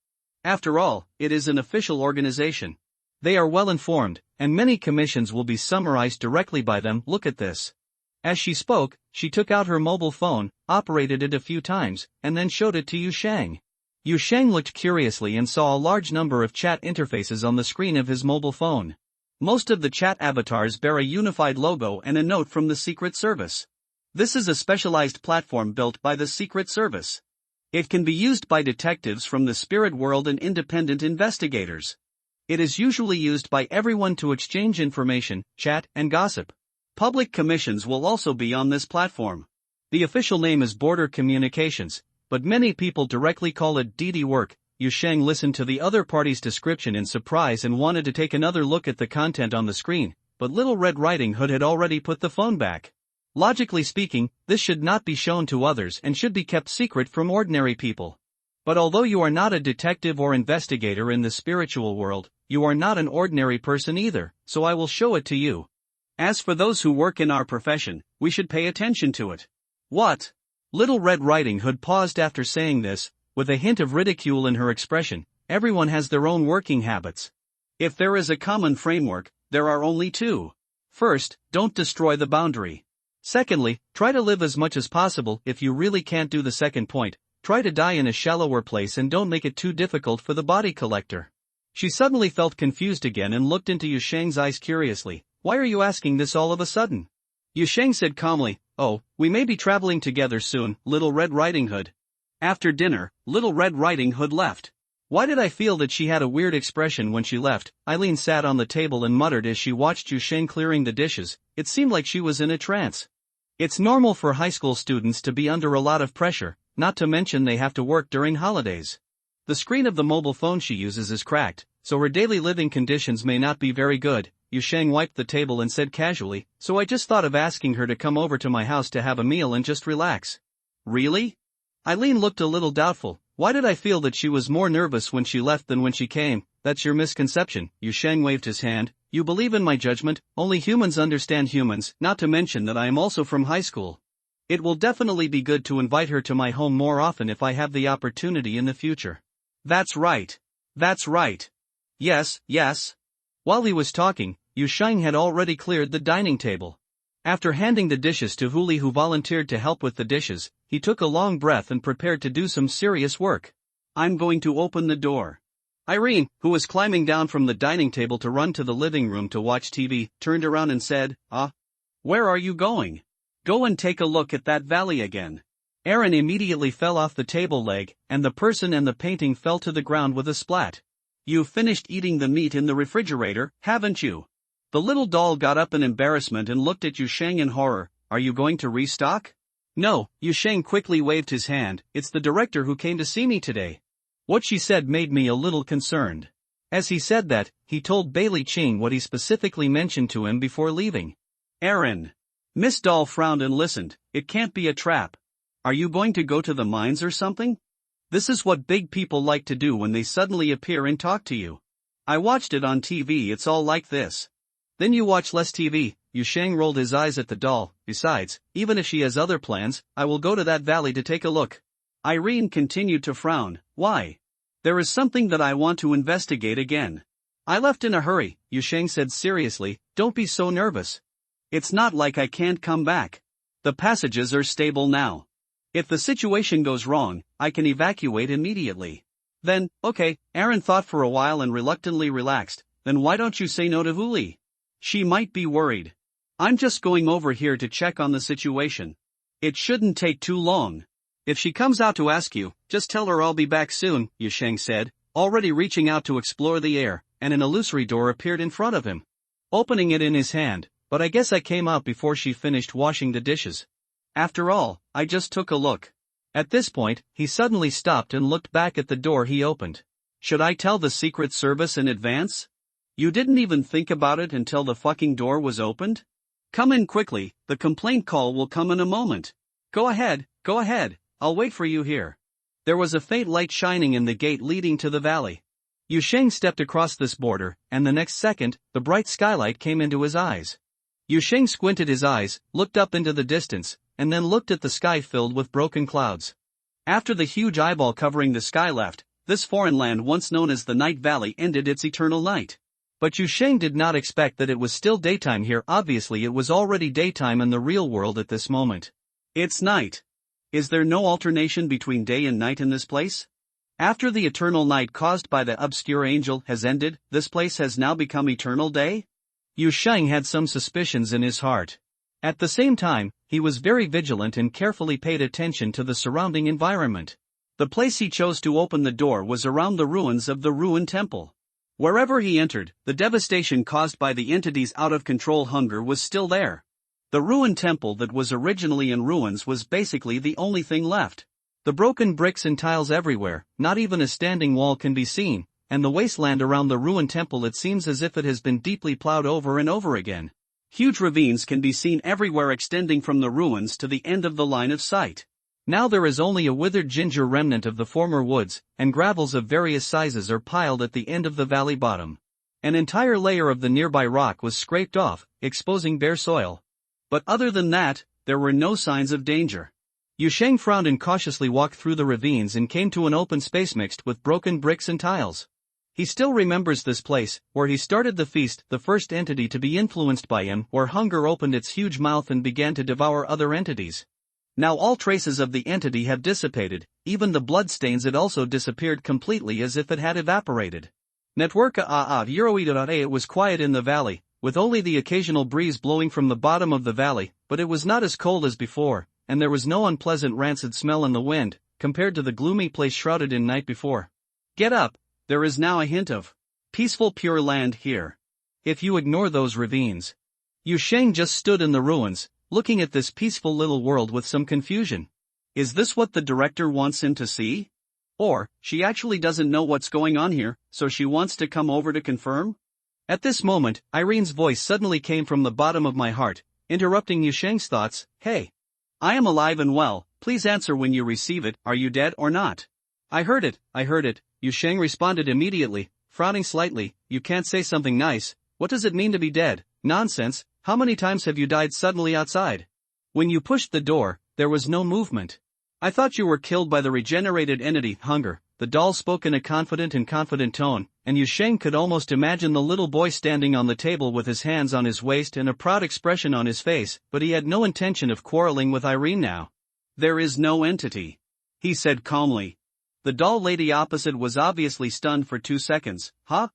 After all, it is an official organization. They are well informed, and many commissions will be summarized directly by them. Look at this. As she spoke, she took out her mobile phone, operated it a few times, and then showed it to Yu Sheng. Yu Sheng looked curiously and saw a large number of chat interfaces on the screen of his mobile phone. Most of the chat avatars bear a unified logo and a note from the Secret Service. This is a specialized platform built by the Secret Service. It can be used by detectives from the spirit world and independent investigators. It is usually used by everyone to exchange information, chat, and gossip. Public commissions will also be on this platform. The official name is Border Communications, but many people directly call it DD work. Yu Sheng listened to the other party's description in surprise and wanted to take another look at the content on the screen, but Little Red Riding Hood had already put the phone back. Logically speaking, this should not be shown to others and should be kept secret from ordinary people. But although you are not a detective or investigator in the spiritual world, you are not an ordinary person either, so I will show it to you. As for those who work in our profession, we should pay attention to it. What? Little Red Riding Hood paused after saying this, with a hint of ridicule in her expression. Everyone has their own working habits. If there is a common framework, there are only two. First, don't destroy the boundary. Secondly, try to live as much as possible. If you really can't do the second point, try to die in a shallower place and don't make it too difficult for the body collector. She suddenly felt confused again and looked into Yu Sheng's eyes curiously. Why are you asking this all of a sudden? Yu Sheng said calmly, oh, we may be traveling together soon, Little Red Riding Hood. After dinner, Little Red Riding Hood left. Why did I feel that she had a weird expression when she left? Eileen sat on the table and muttered as she watched Yu Sheng clearing the dishes. It seemed like she was in a trance. It's normal for high school students to be under a lot of pressure, not to mention they have to work during holidays. The screen of the mobile phone she uses is cracked, so her daily living conditions may not be very good. Yu Sheng wiped the table and said casually, so I just thought of asking her to come over to my house to have a meal and just relax. Really? Eileen looked a little doubtful. Why did I feel that she was more nervous when she left than when she came? That's your misconception. Yu Sheng waved his hand. You believe in my judgment, only humans understand humans, not to mention that I am also from high school. It will definitely be good to invite her to my home more often if I have the opportunity in the future. That's right. That's right. Yes, yes. While he was talking, Yu Sheng had already cleared the dining table. After handing the dishes to Huli, who volunteered to help with the dishes, he took a long breath and prepared to do some serious work. I'm going to open the door. Irene, who was climbing down from the dining table to run to the living room to watch TV, turned around and said, where are you going? Go and take a look at that valley again. Aaron immediately fell off the table leg, and the person and the painting fell to the ground with a splat. You've finished eating the meat in the refrigerator, haven't you? The little doll got up in embarrassment and looked at Yu Sheng in horror. Are you going to restock? No, Yu Sheng quickly waved his hand. It's the director who came to see me today. What she said made me a little concerned. As he said that, he told Bailey Ching what he specifically mentioned to him before leaving. Aaron. Miss Doll frowned and listened. It can't be a trap. Are you going to go to the mines or something? This is what big people like to do when they suddenly appear and talk to you. I watched it on TV, it's all like this. Then you watch less TV, Yusheng rolled his eyes at the doll. Besides, even if she has other plans, I will go to that valley to take a look. Irene continued to frown. Why? There is something that I want to investigate again. I left in a hurry, Yusheng said seriously, don't be so nervous. It's not like I can't come back. The passages are stable now. If the situation goes wrong, I can evacuate immediately. Then, okay, Aaron thought for a while and reluctantly relaxed. Then why don't you say no to Vuli? She might be worried. I'm just going over here to check on the situation. It shouldn't take too long. If she comes out to ask you, just tell her I'll be back soon, Yusheng said, already reaching out to explore the air, and an illusory door appeared in front of him. Opening it in his hand, but I guess I came out before she finished washing the dishes. After all, I just took a look. At this point, he suddenly stopped and looked back at the door he opened. Should I tell the Secret Service in advance? You didn't even think about it until the fucking door was opened? Come in quickly, the complaint call will come in a moment. Go ahead, I'll wait for you here. There was a faint light shining in the gate leading to the valley. Yusheng stepped across this border, and the next second, the bright skylight came into his eyes. Yusheng squinted his eyes, looked up into the distance, and then looked at the sky filled with broken clouds. After the huge eyeball covering the sky left, this foreign land once known as the Night Valley ended its eternal night. But Yusheng did not expect that it was still daytime here. Obviously it was already daytime in the real world at this moment. It's night. Is there no alternation between day and night in this place? After the eternal night caused by the obscure angel has ended, this place has now become eternal day? Yusheng had some suspicions in his heart. At the same time, he was very vigilant and carefully paid attention to the surrounding environment. The place he chose to open the door was around the ruins of the ruined temple. Wherever he entered, the devastation caused by the entity's out-of-control hunger was still there. The ruined temple that was originally in ruins was basically the only thing left. The broken bricks and tiles everywhere, not even a standing wall can be seen, and the wasteland around the ruined temple, it seems as if it has been deeply plowed over and over again. Huge ravines can be seen everywhere extending from the ruins to the end of the line of sight. Now there is only a withered ginger remnant of the former woods, and gravels of various sizes are piled at the end of the valley bottom. An entire layer of the nearby rock was scraped off, exposing bare soil. But other than that, there were no signs of danger. Yusheng frowned and cautiously walked through the ravines and came to an open space mixed with broken bricks and tiles. He still remembers this place, where he started the feast, the first entity to be influenced by him, where hunger opened its huge mouth and began to devour other entities. Now all traces of the entity have dissipated, even the bloodstains. It also disappeared completely as if it had evaporated. Network It was quiet in the valley, with only the occasional breeze blowing from the bottom of the valley, but it was not as cold as before, and there was no unpleasant rancid smell in the wind, compared to the gloomy place shrouded in night before. Get up. There is now a hint of peaceful pure land here. If you ignore those ravines. Yusheng just stood in the ruins, looking at this peaceful little world with some confusion. Is this what the director wants him to see? Or, she actually doesn't know what's going on here, so she wants to come over to confirm? At this moment, Irene's voice suddenly came from the bottom of my heart, interrupting Yusheng's thoughts. Hey! I am alive and well, please answer when you receive it. Are you dead or not? I heard it, Yusheng responded immediately, frowning slightly. You can't say something nice. What does it mean to be dead? Nonsense. How many times have you died suddenly outside? When you pushed the door, there was no movement. I thought you were killed by the regenerated entity, hunger. The doll spoke in a confident tone, and Yusheng could almost imagine the little boy standing on the table with his hands on his waist and a proud expression on his face, but he had no intention of quarreling with Irene now. There is no entity, he said calmly. The doll lady opposite was obviously stunned for 2 seconds. Huh?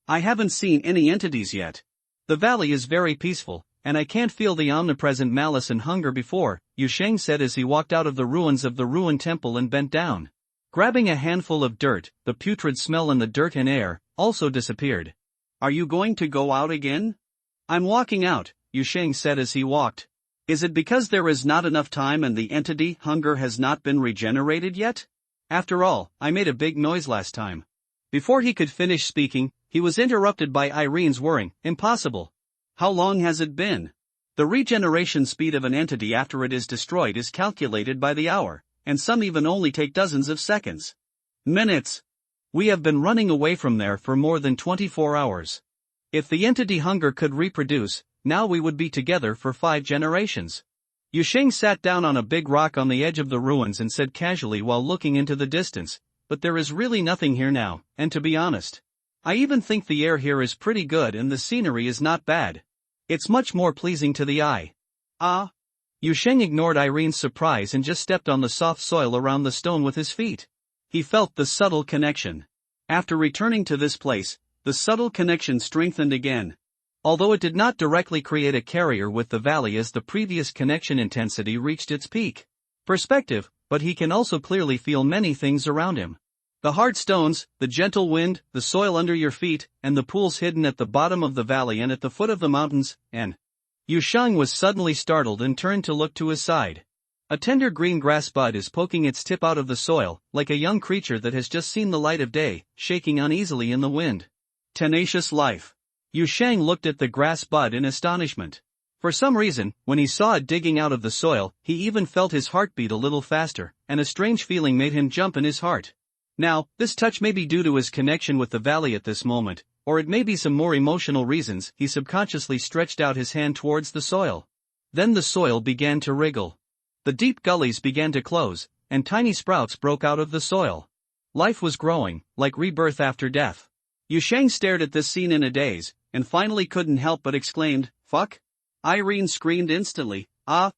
I haven't seen any entities yet. The valley is very peaceful, and I can't feel the omnipresent malice and hunger before, Yusheng said as he walked out of the ruins of the ruined temple and bent down. Grabbing a handful of dirt, the putrid smell in the dirt and air also disappeared. Are you going to go out again? I'm walking out, Yusheng said as he walked. Is it because there is not enough time and the entity, hunger, has not been regenerated yet? After all, I made a big noise last time. Before he could finish speaking, he was interrupted by Irene's whirring, impossible. How long has it been? The regeneration speed of an entity after it is destroyed is calculated by the hour, and some even only take dozens of seconds. Minutes. We have been running away from there for more than 24 hours. If the entity hunger could reproduce, now we would be together for 5 generations. Yusheng sat down on a big rock on the edge of the ruins and said casually while looking into the distance, but there is really nothing here now, and to be honest, I even think the air here is pretty good and the scenery is not bad. It's much more pleasing to the eye. Ah? Yusheng ignored Irene's surprise and just stepped on the soft soil around the stone with his feet. He felt the subtle connection. After returning to this place, the subtle connection strengthened again. Although it did not directly create a carrier with the valley as the previous connection intensity reached its peak. Perspective, but he can also clearly feel many things around him. The hard stones, the gentle wind, the soil under your feet, and the pools hidden at the bottom of the valley and at the foot of the mountains, and Yusheng was suddenly startled and turned to look to his side. A tender green grass bud is poking its tip out of the soil, like a young creature that has just seen the light of day, shaking uneasily in the wind. Tenacious life. Yusheng looked at the grass bud in astonishment. For some reason, when he saw it digging out of the soil, he even felt his heart beat a little faster, and a strange feeling made him jump in his heart. Now, this touch may be due to his connection with the valley at this moment, or it may be some more emotional reasons. He subconsciously stretched out his hand towards the soil. Then the soil began to wriggle. The deep gullies began to close, and tiny sprouts broke out of the soil. Life was growing, like rebirth after death. Yusheng stared at this scene in a daze, and finally couldn't help but exclaimed, "Fuck?" Irene screamed instantly, "Ah?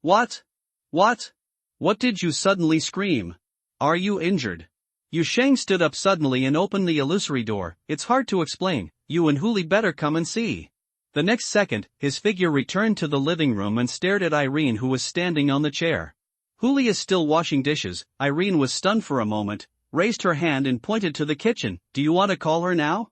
What? What? What did you suddenly scream? Are you injured?" Yusheng stood up suddenly and opened the illusory door. "It's hard to explain, you and Huli better come and see." The next second, his figure returned to the living room and stared at Irene, who was standing on the chair. Huli is still washing dishes. Irene was stunned for a moment, raised her hand and pointed to the kitchen. "Do you want to call her now?"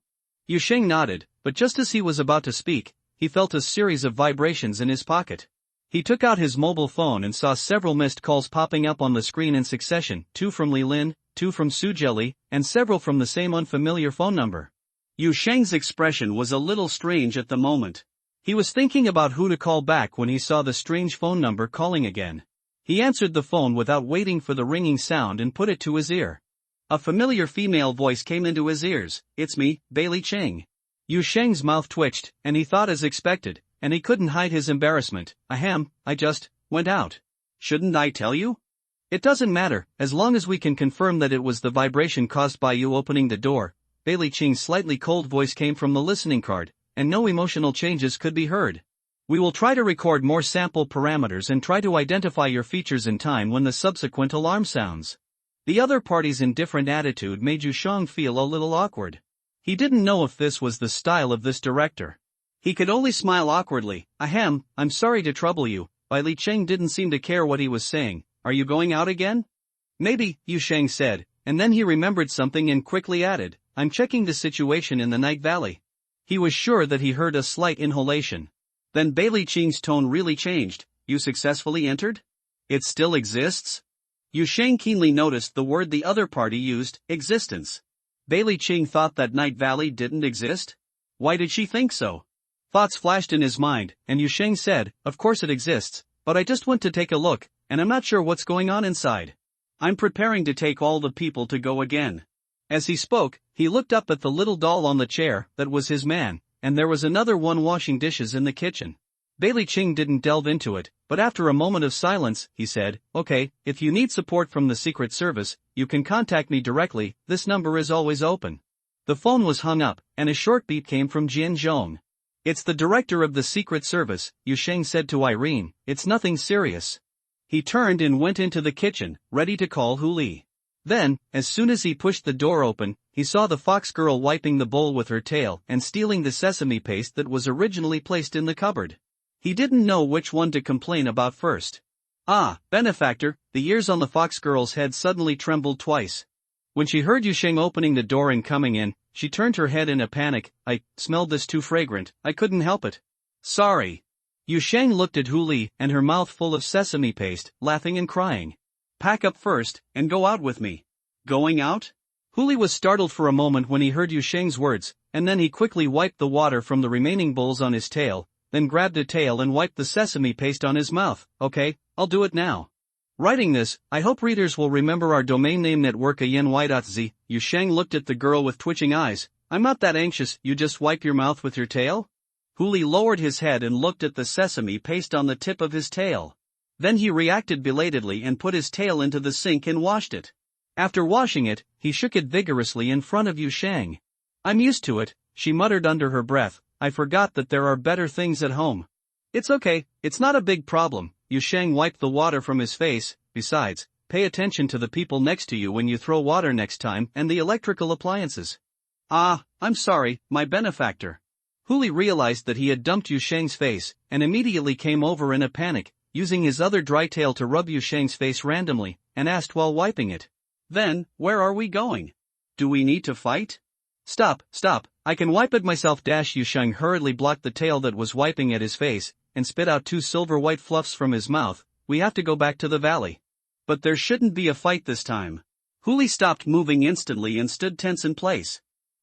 Yusheng nodded, but just as he was about to speak, he felt a series of vibrations in his pocket. He took out his mobile phone and saw several missed calls popping up on the screen in succession, 2 from Li Lin, 2 from Sujeli, and several from the same unfamiliar phone number. Yusheng's expression was a little strange at the moment. He was thinking about who to call back when he saw the strange phone number calling again. He answered the phone without waiting for the ringing sound and put it to his ear. A familiar female voice came into his ears. "It's me, Bailey Cheng." Yusheng's mouth twitched, and he thought as expected, and he couldn't hide his embarrassment. "Ahem, I just went out. Shouldn't I tell you?" "It doesn't matter, as long as we can confirm that it was the vibration caused by you opening the door." Bailey Cheng's slightly cold voice came from the listening card, and no emotional changes could be heard. "We will try to record more sample parameters and try to identify your features in time when the subsequent alarm sounds." The other party's indifferent attitude made Yusheng feel a little awkward. He didn't know if this was the style of this director. He could only smile awkwardly. "Ahem, I'm sorry to trouble you." Bailey Cheng didn't seem to care what he was saying. "Are you going out again?" "Maybe," Yusheng said, and then he remembered something and quickly added, "I'm checking the situation in the Night Valley." He was sure that he heard a slight inhalation. Then Bailey Cheng's tone really changed. "You successfully entered? It still exists?" Yusheng keenly noticed the word the other party used, existence. Bailey Cheng thought that Night Valley didn't exist? Why did she think so? Thoughts flashed in his mind, and Yusheng said, "Of course it exists, but I just went to take a look, and I'm not sure what's going on inside. I'm preparing to take all the people to go again." As he spoke, he looked up at the little doll on the chair. That was his man, and there was another one washing dishes in the kitchen. Bailey Cheng didn't delve into it, but after a moment of silence, he said, "Okay, if you need support from the Secret Service, you can contact me directly. This number is always open." The phone was hung up, and a short beep came from Jian Zhong. "It's the director of the Secret Service," Yusheng said to Irene. "It's nothing serious." He turned and went into the kitchen, ready to call Huli. Then, as soon as he pushed the door open, he saw the fox girl wiping the bowl with her tail and stealing the sesame paste that was originally placed in the cupboard. He didn't know which one to complain about first. "Ah, benefactor," the ears on the fox girl's head suddenly trembled twice. When she heard Yusheng opening the door and coming in, she turned her head in a panic. "I smelled this too fragrant, I couldn't help it. Sorry." Yusheng looked at Huli and her mouth full of sesame paste, laughing and crying. "Pack up first, and go out with me. Going out? Huli was startled for a moment when he heard Yu Sheng's words, and then he quickly wiped the water from the remaining bowls on his tail, then grabbed a tail and wiped the sesame paste on his mouth. Okay, I'll do it now. Writing this, I hope readers will remember our domain name network.zy. Yu Sheng looked at the girl with twitching eyes. I'm not that anxious, you just wipe your mouth with your tail? Huli lowered his head and looked at the sesame paste on the tip of his tail. Then he reacted belatedly and put his tail into the sink and washed it. After washing it, he shook it vigorously in front of Yu Sheng. I'm used to it, she muttered under her breath. I forgot that there are better things at home. It's okay, it's not a big problem. Yu Sheng wiped the water from his face. Besides, pay attention to the people next to you when you throw water next time and the electrical appliances. Ah, I'm sorry, my benefactor. Huli realized that he had dumped Yu Sheng's face, and immediately came over in a panic, using his other dry tail to rub Yu Sheng's face randomly, and asked while wiping it. Then, where are we going? Do we need to fight? Stop, I can wipe it myself. Yu Sheng hurriedly blocked the tail that was wiping at his face, and spit out 2 silver-white fluffs from his mouth. We have to go back to the valley. But there shouldn't be a fight this time. Huli stopped moving instantly and stood tense in place.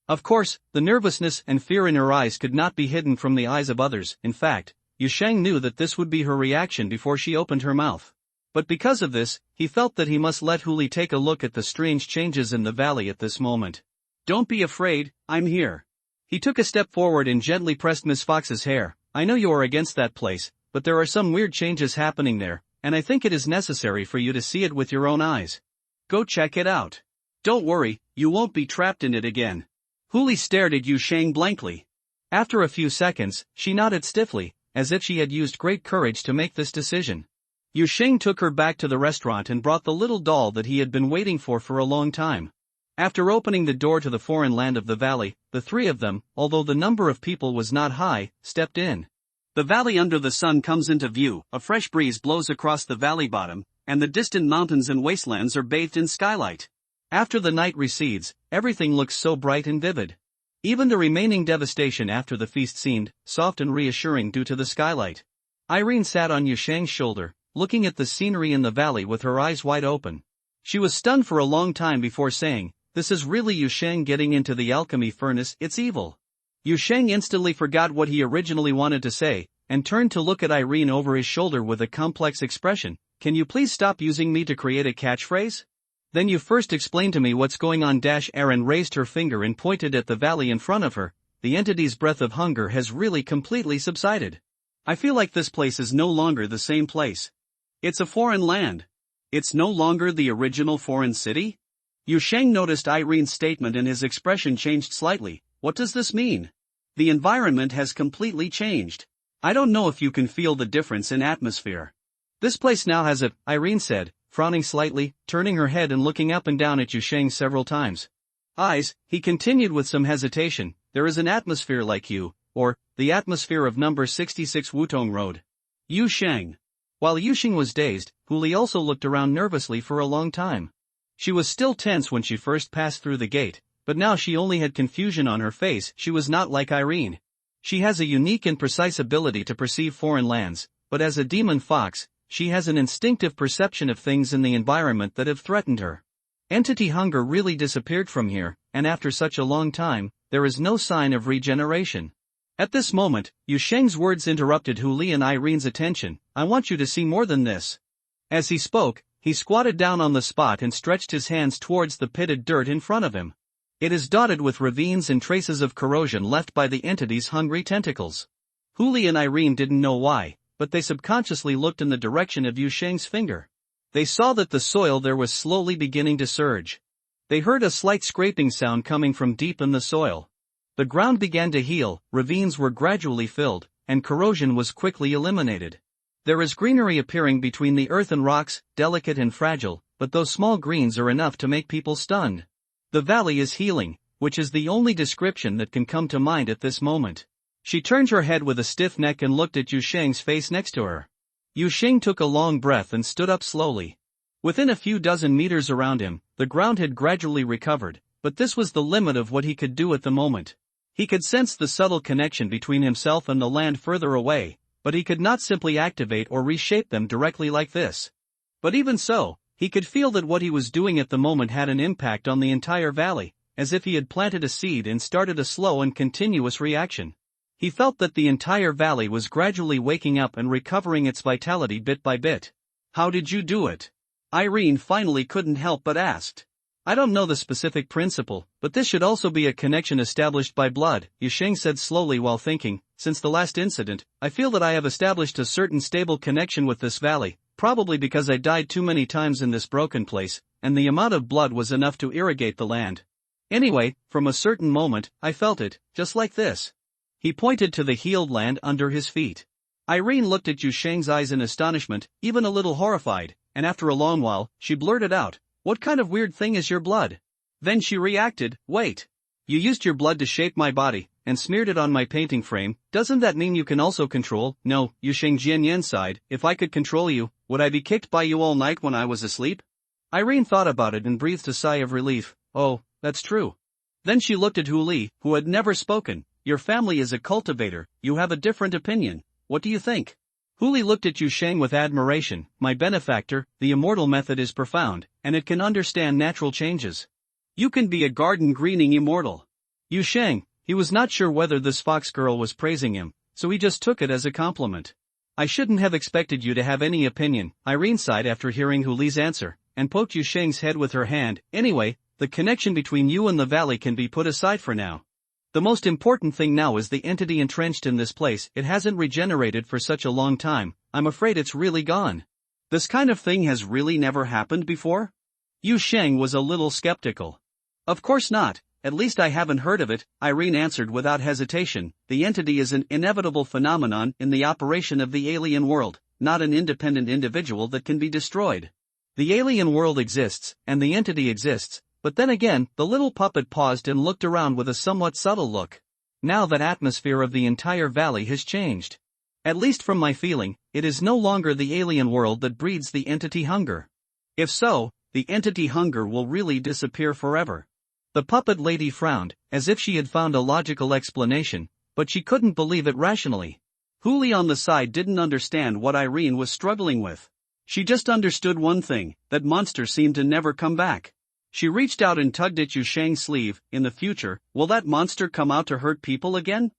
Of course, the nervousness and fear in her eyes could not be hidden from the eyes of others. In fact, Yu Sheng knew that this would be her reaction before she opened her mouth. But because of this, he felt that he must let Huli take a look at the strange changes in the valley at this moment. Don't be afraid, I'm here. He took a step forward and gently pressed Miss Fox's hair. I know you are against that place, but there are some weird changes happening there, and I think it is necessary for you to see it with your own eyes. Go check it out. Don't worry, you won't be trapped in it again. Huli stared at Yu Sheng blankly. After a few seconds, she nodded stiffly, as if she had used great courage to make this decision. Yu Sheng took her back to the restaurant and brought the little doll that he had been waiting for a long time. After opening the door to the foreign land of the valley, the 3 of them, although the number of people was not high, stepped in. The valley under the sun comes into view, a fresh breeze blows across the valley bottom, and the distant mountains and wastelands are bathed in skylight. After the night recedes, everything looks so bright and vivid. Even the remaining devastation after the feast seemed soft and reassuring due to the skylight. Irene sat on Yu Sheng's shoulder, looking at the scenery in the valley with her eyes wide open. She was stunned for a long time before saying, "This is really Yu Sheng getting into the alchemy furnace, it's evil." Yu Sheng instantly forgot what he originally wanted to say, and turned to look at Irene over his shoulder with a complex expression. Can you please stop using me to create a catchphrase? Then you first explain to me what's going on. Erin raised her finger and pointed at the valley in front of her. The entity's breath of hunger has really completely subsided. I feel like this place is no longer the same place. It's a foreign land. It's no longer the original foreign city? Yu Sheng noticed Irene's statement and his expression changed slightly. What does this mean? The environment has completely changed. I don't know if you can feel the difference in atmosphere. This place now has it, Irene said, frowning slightly, turning her head and looking up and down at Yu Sheng several times. Eyes, he continued with some hesitation, there is an atmosphere like you, or, the atmosphere of number 66 Wutong Road. Yu Sheng. While Yu Sheng was dazed, Huli also looked around nervously for a long time. She was still tense when she first passed through the gate, but now she only had confusion on her face. She was not like Irene. She has a unique and precise ability to perceive foreign lands, but as a demon fox, she has an instinctive perception of things in the environment that have threatened her. Entity hunger really disappeared from here, and after such a long time, there is no sign of regeneration. At this moment, Yu Sheng's words interrupted Huli and Irene's attention. I want you to see more than this. As he spoke, he squatted down on the spot and stretched his hands towards the pitted dirt in front of him. It is dotted with ravines and traces of corrosion left by the entity's hungry tentacles. Huli and Irene didn't know why, but they subconsciously looked in the direction of Yu Sheng's finger. They saw that the soil there was slowly beginning to surge. They heard a slight scraping sound coming from deep in the soil. The ground began to heal, ravines were gradually filled, and corrosion was quickly eliminated. There is greenery appearing between the earth and rocks, delicate and fragile, but those small greens are enough to make people stunned. The valley is healing, which is the only description that can come to mind at this moment. She turned her head with a stiff neck and looked at Yu Sheng's face next to her. Yu Sheng took a long breath and stood up slowly. Within a few dozen meters around him, the ground had gradually recovered, but this was the limit of what he could do at the moment. He could sense the subtle connection between himself and the land further away, but he could not simply activate or reshape them directly like this. But even so, He could feel that what he was doing at the moment had an impact on the entire valley, as if he had planted a seed and started a slow and continuous reaction. He felt that the entire valley was gradually waking up and recovering its vitality bit by bit. How did you do it? Irene finally couldn't help but asked. I don't know the specific principle, but this should also be a connection established by blood, Yusheng said slowly while thinking. Since the last incident, I feel that I have established a certain stable connection with this valley, probably because I died too many times in this broken place, and the amount of blood was enough to irrigate the land. Anyway, from a certain moment, I felt it, just like this. He pointed to the healed land under his feet. Irene looked at Yusheng's eyes in astonishment, even a little horrified, and after a long while, she blurted out, "What kind of weird thing is your blood?" Then she reacted, "Wait. You used your blood to shape my body, and smeared it on my painting frame. Doesn't that mean you can also control?" "No," Yusheng Jianyan sighed. "If I could control you, would I be kicked by you all night when I was asleep?" Irene thought about it and breathed a sigh of relief. "Oh, that's true." Then she looked at Hu Li, who had never spoken. "Your family is a cultivator, you have a different opinion. What do you think?" Hu Li looked at Yusheng with admiration. "My benefactor, the immortal method is profound, and it can understand natural changes. You can be a garden greening immortal." Yusheng, he was not sure whether this fox girl was praising him, so he just took it as a compliment. "I shouldn't have expected you to have any opinion," Irene sighed after hearing Hu Li's answer, and poked Yusheng's head with her hand. "Anyway, the connection between you and the valley can be put aside for now. The most important thing now is the entity entrenched in this place. It hasn't regenerated for such a long time. I'm afraid it's really gone." "This kind of thing has really never happened before?" Yusheng was a little skeptical. "Of course not, at least I haven't heard of it," Irene answered without hesitation. "The entity is an inevitable phenomenon in the operation of the alien world, not an independent individual that can be destroyed. The alien world exists, and the entity exists. But then again," the little puppet paused and looked around with a somewhat subtle look. "Now that atmosphere of the entire valley has changed. At least from my feeling, it is no longer the alien world that breeds the entity hunger. If so, the entity hunger will really disappear forever." The puppet lady frowned, as if she had found a logical explanation, but she couldn't believe it rationally. Hu Li on the side didn't understand what Irene was struggling with. She just understood one thing, that monster seemed to never come back. She reached out and tugged at Yusheng's sleeve. "In the future, will that monster come out to hurt people again?"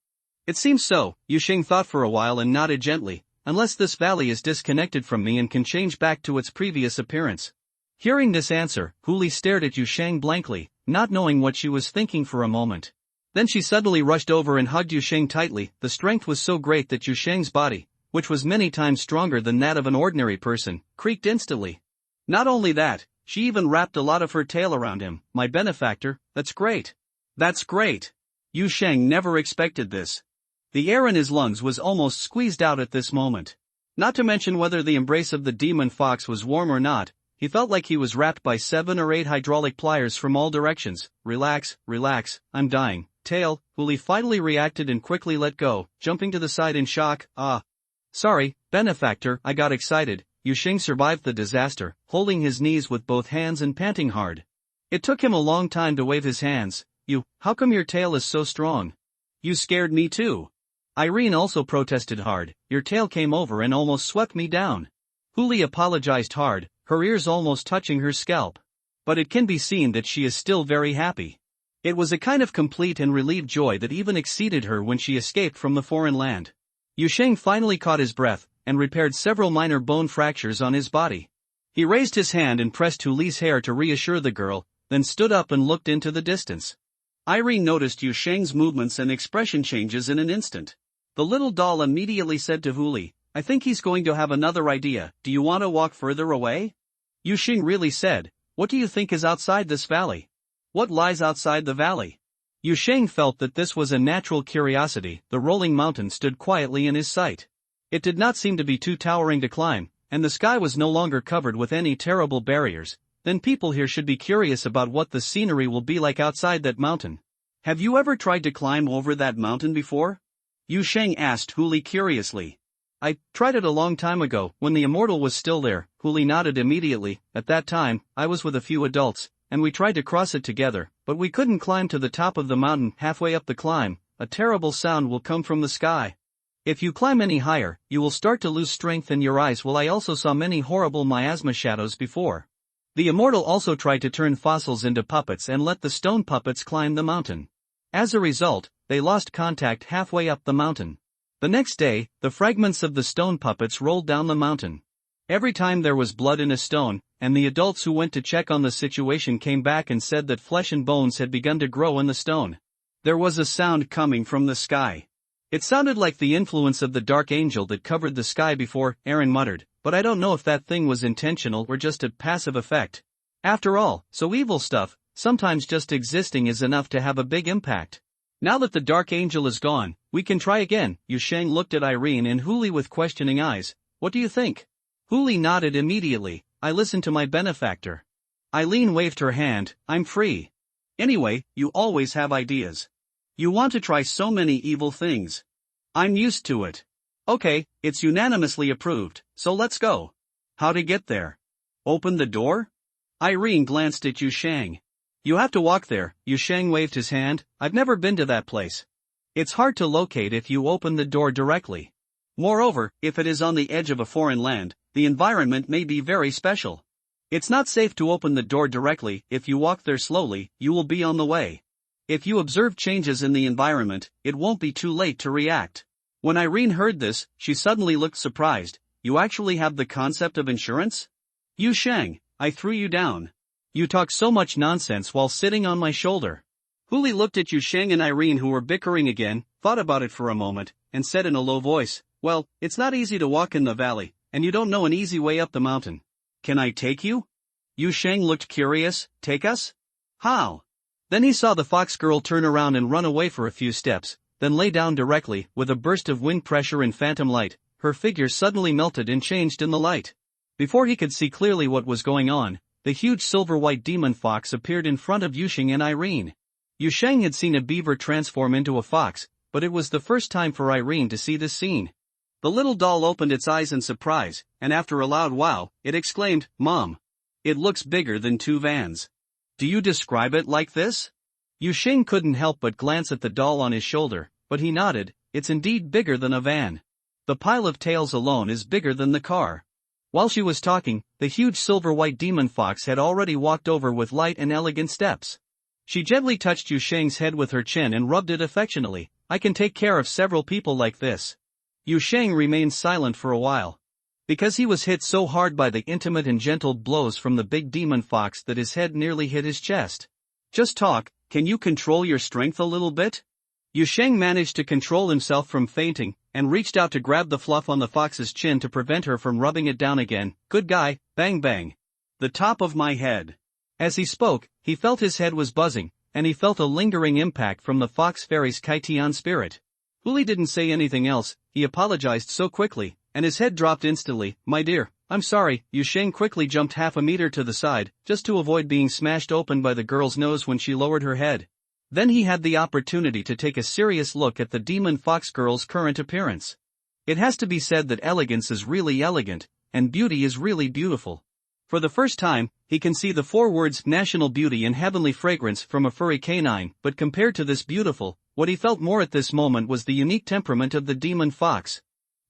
"It seems so," Yusheng thought for a while and nodded gently, "unless this valley is disconnected from me and can change back to its previous appearance." Hearing this answer, Hu Li stared at Yusheng blankly, not knowing what she was thinking for a moment. Then she suddenly rushed over and hugged Yusheng tightly. The strength was so great that Yusheng's body, which was many times stronger than that of an ordinary person, creaked instantly. Not only that, she even wrapped a lot of her tail around him. "My benefactor, that's great. That's great." Yusheng never expected this. The air in his lungs was almost squeezed out at this moment. Not to mention whether the embrace of the demon fox was warm or not, he felt like he was wrapped by 7 or 8 hydraulic pliers from all directions. "Relax, relax, I'm dying." "Tail," Hu Li finally reacted and quickly let go, jumping to the side in shock. "Ah. Sorry, benefactor, I got excited." Yusheng survived the disaster, holding his knees with both hands and panting hard. It took him a long time to wave his hands. How come your tail is so strong?" "You scared me too." Irene also protested hard. "Your tail came over and almost swept me down." Hu Li apologized hard, her ears almost touching her scalp. But it can be seen that she is still very happy. It was a kind of complete and relieved joy that even exceeded her when she escaped from the foreign land. Yusheng finally caught his breath, and repaired several minor bone fractures on his body. He raised his hand and pressed Hu Li's hair to reassure the girl, then stood up and looked into the distance. Irene noticed Yusheng's movements and expression changes in an instant. The little doll immediately said to Hu Li, "I think he's going to have another idea. Do you want to walk further away?" Yusheng really said, "What do you think is outside this valley? What lies outside the valley?" Yusheng felt that this was a natural curiosity. The rolling mountain stood quietly in his sight. It did not seem to be too towering to climb, and the sky was no longer covered with any terrible barriers. Then people here should be curious about what the scenery will be like outside that mountain. "Have you ever tried to climb over that mountain before?" Yusheng asked Hu Li curiously. "I tried it a long time ago, when the Immortal was still there." Hu Li nodded immediately. "At that time, I was with a few adults, and we tried to cross it together, but we couldn't climb to the top of the mountain. Halfway up the climb, a terrible sound will come from the sky. If you climb any higher, you will start to lose strength and your eyes will. I also saw many horrible miasma shadows before." The Immortal also tried to turn fossils into puppets and let the stone puppets climb the mountain. As a result, they lost contact halfway up the mountain. The next day, the fragments of the stone puppets rolled down the mountain. Every time there was blood in a stone, and the adults who went to check on the situation came back and said that flesh and bones had begun to grow in the stone. There was a sound coming from the sky. It sounded like the influence of the dark angel that covered the sky before, Aaron muttered, but I don't know if that thing was intentional or just a passive effect. After all, so evil stuff, sometimes just existing is enough to have a big impact. Now that the dark angel is gone, we can try again. Yusheng looked at Irene and Huli with questioning eyes. What do you think? Huli nodded immediately. I listened to my benefactor. Eileen waved her hand. I'm free. Anyway, you always have ideas. You want to try so many evil things. I'm used to it. Okay, it's unanimously approved, so let's go. How to get there? Open the door? Irene glanced at Yusheng. You have to walk there. Yusheng waved his hand. I've never been to that place. It's hard to locate if you open the door directly. Moreover, if it is on the edge of a foreign land, the environment may be very special. It's not safe to open the door directly. If you walk there slowly, you will be on the way. If you observe changes in the environment, it won't be too late to react. When Irene heard this, she suddenly looked surprised. You actually have the concept of insurance? Yusheng, I threw you down. You talk so much nonsense while sitting on my shoulder. Huli looked at Yusheng and Irene, who were bickering again, thought about it for a moment, and said in a low voice, well, it's not easy to walk in the valley, and you don't know an easy way up the mountain. Can I take you? Yusheng looked curious. Take us? How? Then he saw the fox girl turn around and run away for a few steps, then lay down directly. With a burst of wind pressure and phantom light, her figure suddenly melted and changed in the light. Before he could see clearly what was going on, the huge silver-white demon fox appeared in front of Yusheng and Irene. Yusheng had seen a beaver transform into a fox, but it was the first time for Irene to see this scene. The little doll opened its eyes in surprise, and after a loud wow, it exclaimed, Mom! It looks bigger than 2 vans. Do you describe it like this? Yusheng couldn't help but glance at the doll on his shoulder, but he nodded. It's indeed bigger than a van. The pile of tails alone is bigger than the car. While she was talking, the huge silver-white demon fox had already walked over with light and elegant steps. She gently touched Yusheng's head with her chin and rubbed it affectionately. I can take care of several people like this. Yusheng remained silent for a while. Because he was hit so hard by the intimate and gentle blows from the big demon fox that his head nearly hit his chest. Just talk, can you control your strength a little bit? Yusheng managed to control himself from fainting, and reached out to grab the fluff on the fox's chin to prevent her from rubbing it down again. Good guy, bang bang. The top of my head. As he spoke, he felt his head was buzzing, and he felt a lingering impact from the fox fairy's Kaitian spirit. Huli didn't say anything else. He apologized so quickly, and his head dropped instantly. My dear, I'm sorry. Yusheng quickly jumped half a meter to the side, just to avoid being smashed open by the girl's nose when she lowered her head. Then he had the opportunity to take a serious look at the demon fox girl's current appearance. It has to be said that elegance is really elegant, and beauty is really beautiful. For the first time, he can see the 4 words national beauty and heavenly fragrance from a furry canine, but compared to this beautiful, what he felt more at this moment was the unique temperament of the demon fox.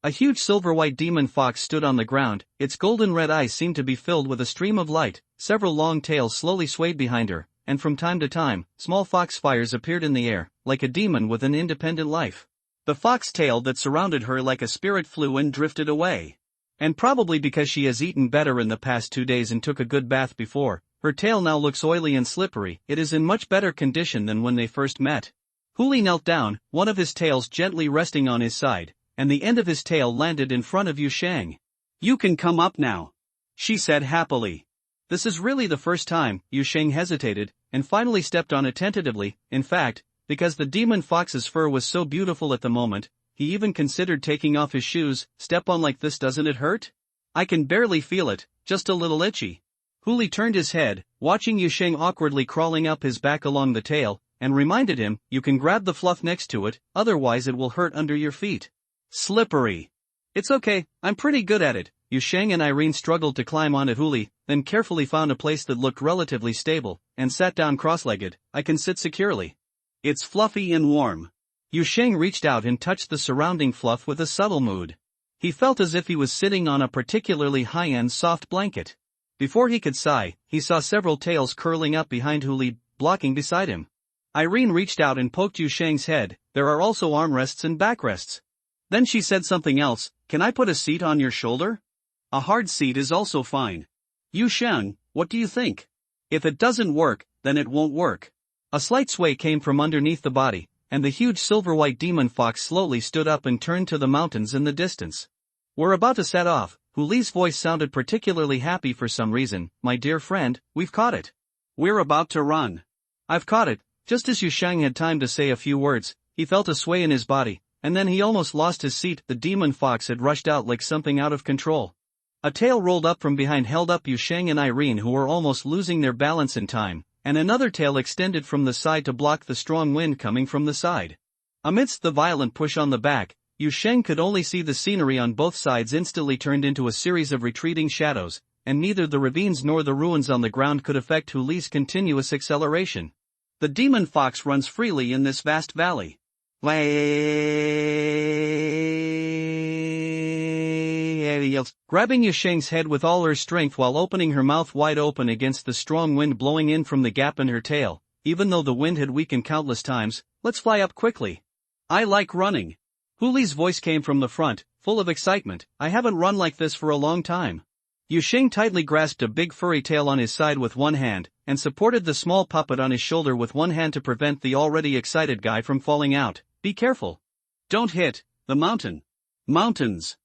A huge silver-white demon fox stood on the ground. Its golden red eyes seemed to be filled with a stream of light. Several long tails slowly swayed behind her, and from time to time, small fox fires appeared in the air, like a demon with an independent life. The fox tail that surrounded her like a spirit flew and drifted away. And probably because she has eaten better in the past 2 days and took a good bath before, her tail now looks oily and slippery. It is in much better condition than when they first met. Huli knelt down, one of his tails gently resting on his side, and the end of his tail landed in front of Yusheng. You can come up now, she said happily. This is really the first time. Yusheng hesitated, and finally stepped on it tentatively. In fact, because the demon fox's fur was so beautiful at the moment, he even considered taking off his shoes. Step on like this, doesn't it hurt? I can barely feel it, just a little itchy. Huli turned his head, watching Yusheng awkwardly crawling up his back along the tail, and reminded him, you can grab the fluff next to it, otherwise it will hurt under your feet. Slippery. It's okay, I'm pretty good at it. Yusheng and Irene struggled to climb onto Huli, then carefully found a place that looked relatively stable, and sat down cross-legged. I can sit securely. It's fluffy and warm. Yusheng reached out and touched the surrounding fluff with a subtle mood. He felt as if he was sitting on a particularly high-end soft blanket. Before he could sigh, he saw several tails curling up behind Huli, blocking beside him. Irene reached out and poked Yu Shang's head. There are also armrests and backrests. Then she said something else. Can I put a seat on your shoulder? A hard seat is also fine. Yu Shang, what do you think? If it doesn't work, then it won't work. A slight sway came from underneath the body, and the huge silver-white demon fox slowly stood up and turned to the mountains in the distance. We're about to set off. Huli's voice sounded particularly happy for some reason. My dear friend, we've caught it. We're about to run. I've caught it. Just as Yu Shang had time to say a few words, he felt a sway in his body, and then he almost lost his seat. The demon fox had rushed out like something out of control. A tail rolled up from behind, held up Yu Shang and Irene, who were almost losing their balance in time, and another tail extended from the side to block the strong wind coming from the side. Amidst the violent push on the back, Yu Shang could only see the scenery on both sides instantly turned into a series of retreating shadows, and neither the ravines nor the ruins on the ground could affect Huli's continuous acceleration. The demon fox runs freely in this vast valley. Grabbing Yu Shang's head with all her strength while opening her mouth wide open against the strong wind blowing in from the gap in her tail. Even though the wind had weakened countless times, let's fly up quickly. I like running. Huli's voice came from the front, full of excitement. I haven't run like this for a long time. Yu Shang tightly grasped a big furry tail on his side with one hand, and supported the small puppet on his shoulder with one hand to prevent the already excited guy from falling out. Be careful. Don't hit the mountain. Mountains.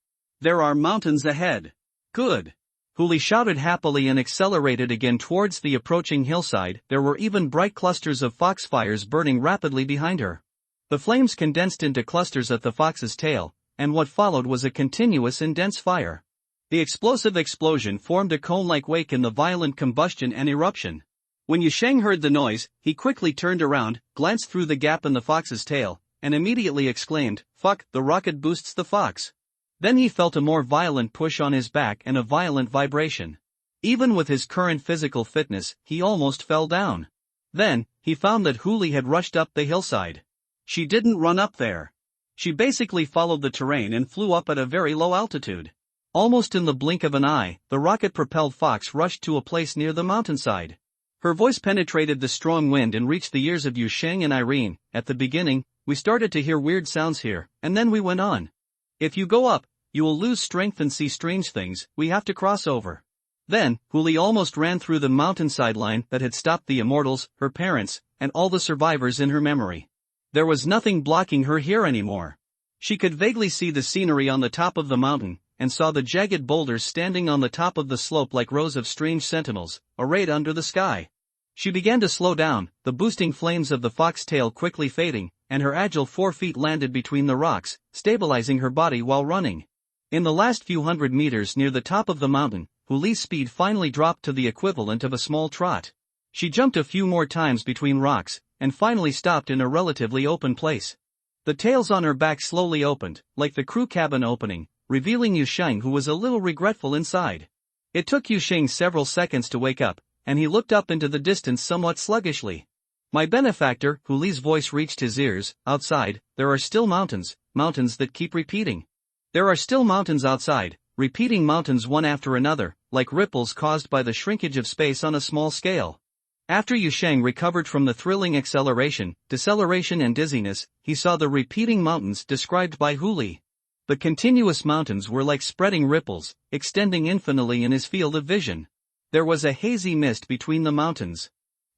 There are mountains ahead. Good. Huli shouted happily and accelerated again towards the approaching hillside. There were even bright clusters of foxfires burning rapidly behind her. The flames condensed into clusters at the fox's tail, and what followed was a continuous and dense fire. The explosive explosion formed a cone-like wake in the violent combustion and eruption. When Yu Shang heard the noise, he quickly turned around, glanced through the gap in the fox's tail, and immediately exclaimed, "Fuck, the rocket boosts the fox." Then he felt a more violent push on his back and a violent vibration. Even with his current physical fitness, he almost fell down. Then, he found that Huli had rushed up the hillside. She didn't run up there. She basically followed the terrain and flew up at a very low altitude. Almost in the blink of an eye, the rocket-propelled fox rushed to a place near the mountainside. Her voice penetrated the strong wind and reached the ears of Yu Shang and Irene. At the beginning, we started to hear weird sounds here, and then we went on. If you go up, you will lose strength and see strange things. We have to cross over. Then, Huli almost ran through the mountainside line that had stopped the Immortals, her parents, and all the survivors in her memory. There was nothing blocking her here anymore. She could vaguely see the scenery on the top of the mountain, and saw the jagged boulders standing on the top of the slope like rows of strange sentinels, arrayed under the sky. She began to slow down, the boosting flames of the foxtail quickly fading, and her agile 4 feet landed between the rocks, stabilizing her body while running. In the last few hundred meters near the top of the mountain, Huli's speed finally dropped to the equivalent of a small trot. She jumped a few more times between rocks, and finally stopped in a relatively open place. The tails on her back slowly opened, like the crew cabin opening, revealing Yu Shang, who was a little regretful inside. It took Yu Shang several seconds to wake up, and he looked up into the distance somewhat sluggishly. My benefactor, Huli's voice reached his ears. Outside, there are still mountains, mountains that keep repeating. There are still mountains outside, repeating mountains one after another, like ripples caused by the shrinkage of space on a small scale. After Yu Shang recovered from the thrilling acceleration, deceleration and dizziness, he saw the repeating mountains described by Huli. The continuous mountains were like spreading ripples, extending infinitely in his field of vision. There was a hazy mist between the mountains.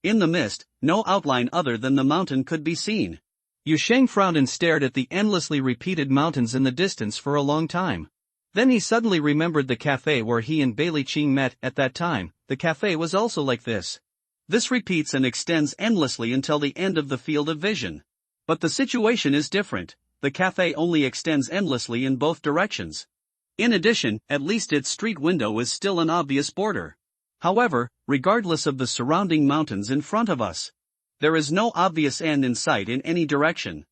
In the mist, no outline other than the mountain could be seen. Yu Shang frowned and stared at the endlessly repeated mountains in the distance for a long time. Then he suddenly remembered the cafe where he and Bailey Ching met at that time. The cafe was also like this. This repeats and extends endlessly until the end of the field of vision. But the situation is different. The cafe only extends endlessly in both directions. In addition, at least its street window is still an obvious border. However, regardless of the surrounding mountains in front of us, there is no obvious end in sight in any direction.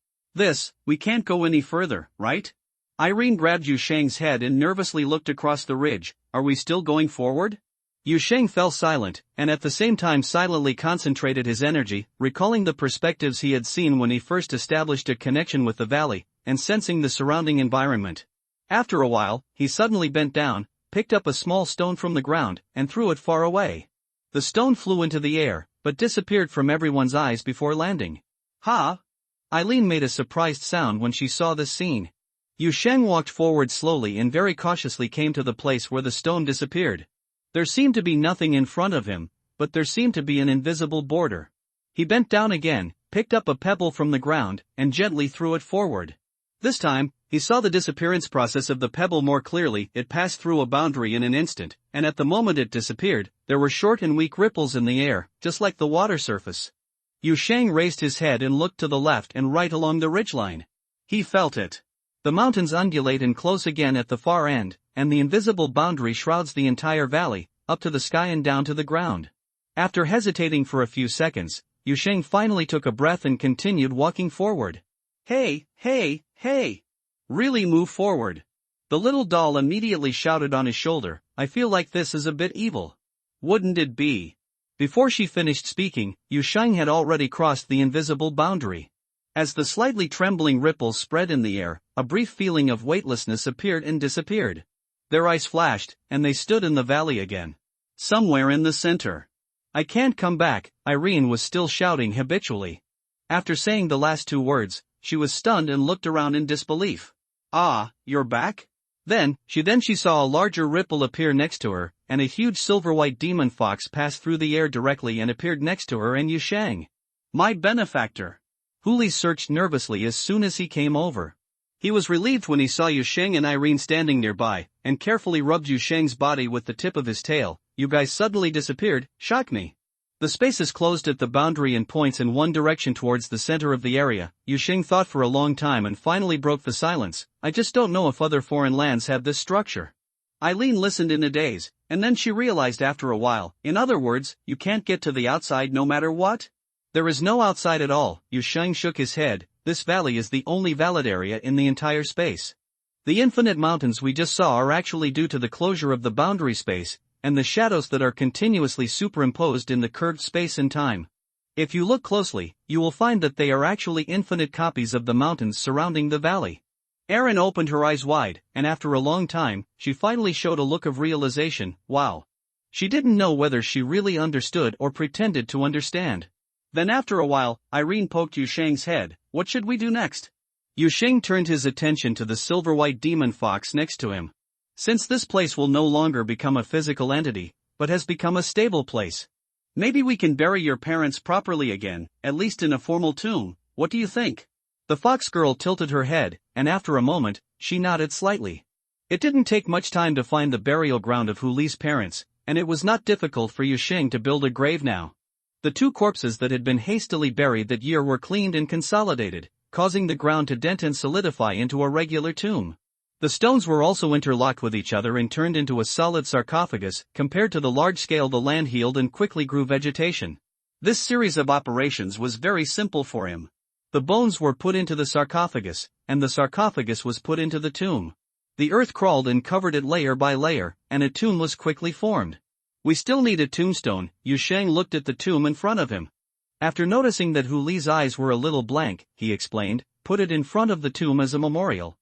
We can't go any further, right? Irene grabbed Yu Shang's head and nervously looked across the ridge. Are we still going forward? Yu Shang fell silent, and at the same time silently concentrated his energy, recalling the perspectives he had seen when he first established a connection with the valley, and sensing the surrounding environment. After a while, he suddenly bent down, picked up a small stone from the ground, and threw it far away. The stone flew into the air, but disappeared from everyone's eyes before landing. Ha! Eileen made a surprised sound when she saw this scene. Yu Sheng walked forward slowly and very cautiously came to the place where the stone disappeared. There seemed to be nothing in front of him, but there seemed to be an invisible border. He bent down again, picked up a pebble from the ground, and gently threw it forward. This time, he saw the disappearance process of the pebble more clearly. It passed through a boundary in an instant, and at the moment it disappeared, there were short and weak ripples in the air, just like the water surface. Yu Sheng raised his head and looked to the left and right along the ridgeline. He felt it. The mountains undulate and close again at the far end, and the invisible boundary shrouds the entire valley, up to the sky and down to the ground. After hesitating for a few seconds, Yu Sheng finally took a breath and continued walking forward. Hey, hey, hey! Really move forward. The little doll immediately shouted on his shoulder, I feel like this is a bit evil. Wouldn't it be? Before she finished speaking, Yu Sheng had already crossed the invisible boundary. As the slightly trembling ripples spread in the air, a brief feeling of weightlessness appeared and disappeared. Their eyes flashed, and they stood in the valley again. Somewhere in the center. I can't come back, Irene was still shouting habitually. After saying the last two words, she was stunned and looked around in disbelief. Ah, you're back? Then she saw a larger ripple appear next to her, and a huge silver-white demon fox passed through the air directly and appeared next to her and Yu Sheng. My benefactor. Huli searched nervously as soon as he came over. He was relieved when he saw Yu Sheng and Irene standing nearby, and carefully rubbed Yu Sheng's body with the tip of his tail. You guys suddenly disappeared, shocked me. The spaces closed at the boundary and points in one direction towards the center of the area. Yu Sheng thought for a long time and finally broke the silence. I just don't know if other foreign lands have this structure. Eileen listened in a daze, and then she realized after a while, in other words, you can't get to the outside no matter what? There is no outside at all. Yu Sheng shook his head. This valley is the only valid area in the entire space. The infinite mountains we just saw are actually due to the closure of the boundary space, and the shadows that are continuously superimposed in the curved space and time. If you look closely, you will find that they are actually infinite copies of the mountains surrounding the valley. Erin opened her eyes wide, and after a long time, she finally showed a look of realization. Wow. She didn't know whether she really understood or pretended to understand. Then after a while, Irene poked Yu Sheng's head. What should we do next? Yu Sheng turned his attention to the silver-white demon fox next to him. Since this place will no longer become a physical entity, but has become a stable place. Maybe we can bury your parents properly again, at least in a formal tomb. What do you think? The fox girl tilted her head, and after a moment, she nodded slightly. It didn't take much time to find the burial ground of Huli's parents, and it was not difficult for Yu Sheng to build a grave now. The two corpses that had been hastily buried that year were cleaned and consolidated, causing the ground to dent and solidify into a regular tomb. The stones were also interlocked with each other and turned into a solid sarcophagus. Compared to the large scale, the land healed and quickly grew vegetation. This series of operations was very simple for him. The bones were put into the sarcophagus, and the sarcophagus was put into the tomb. The earth crawled and covered it layer by layer, and a tomb was quickly formed. We still need a tombstone. Yu Sheng looked at the tomb in front of him. After noticing that Huli's eyes were a little blank, he explained, put it in front of the tomb as a memorial.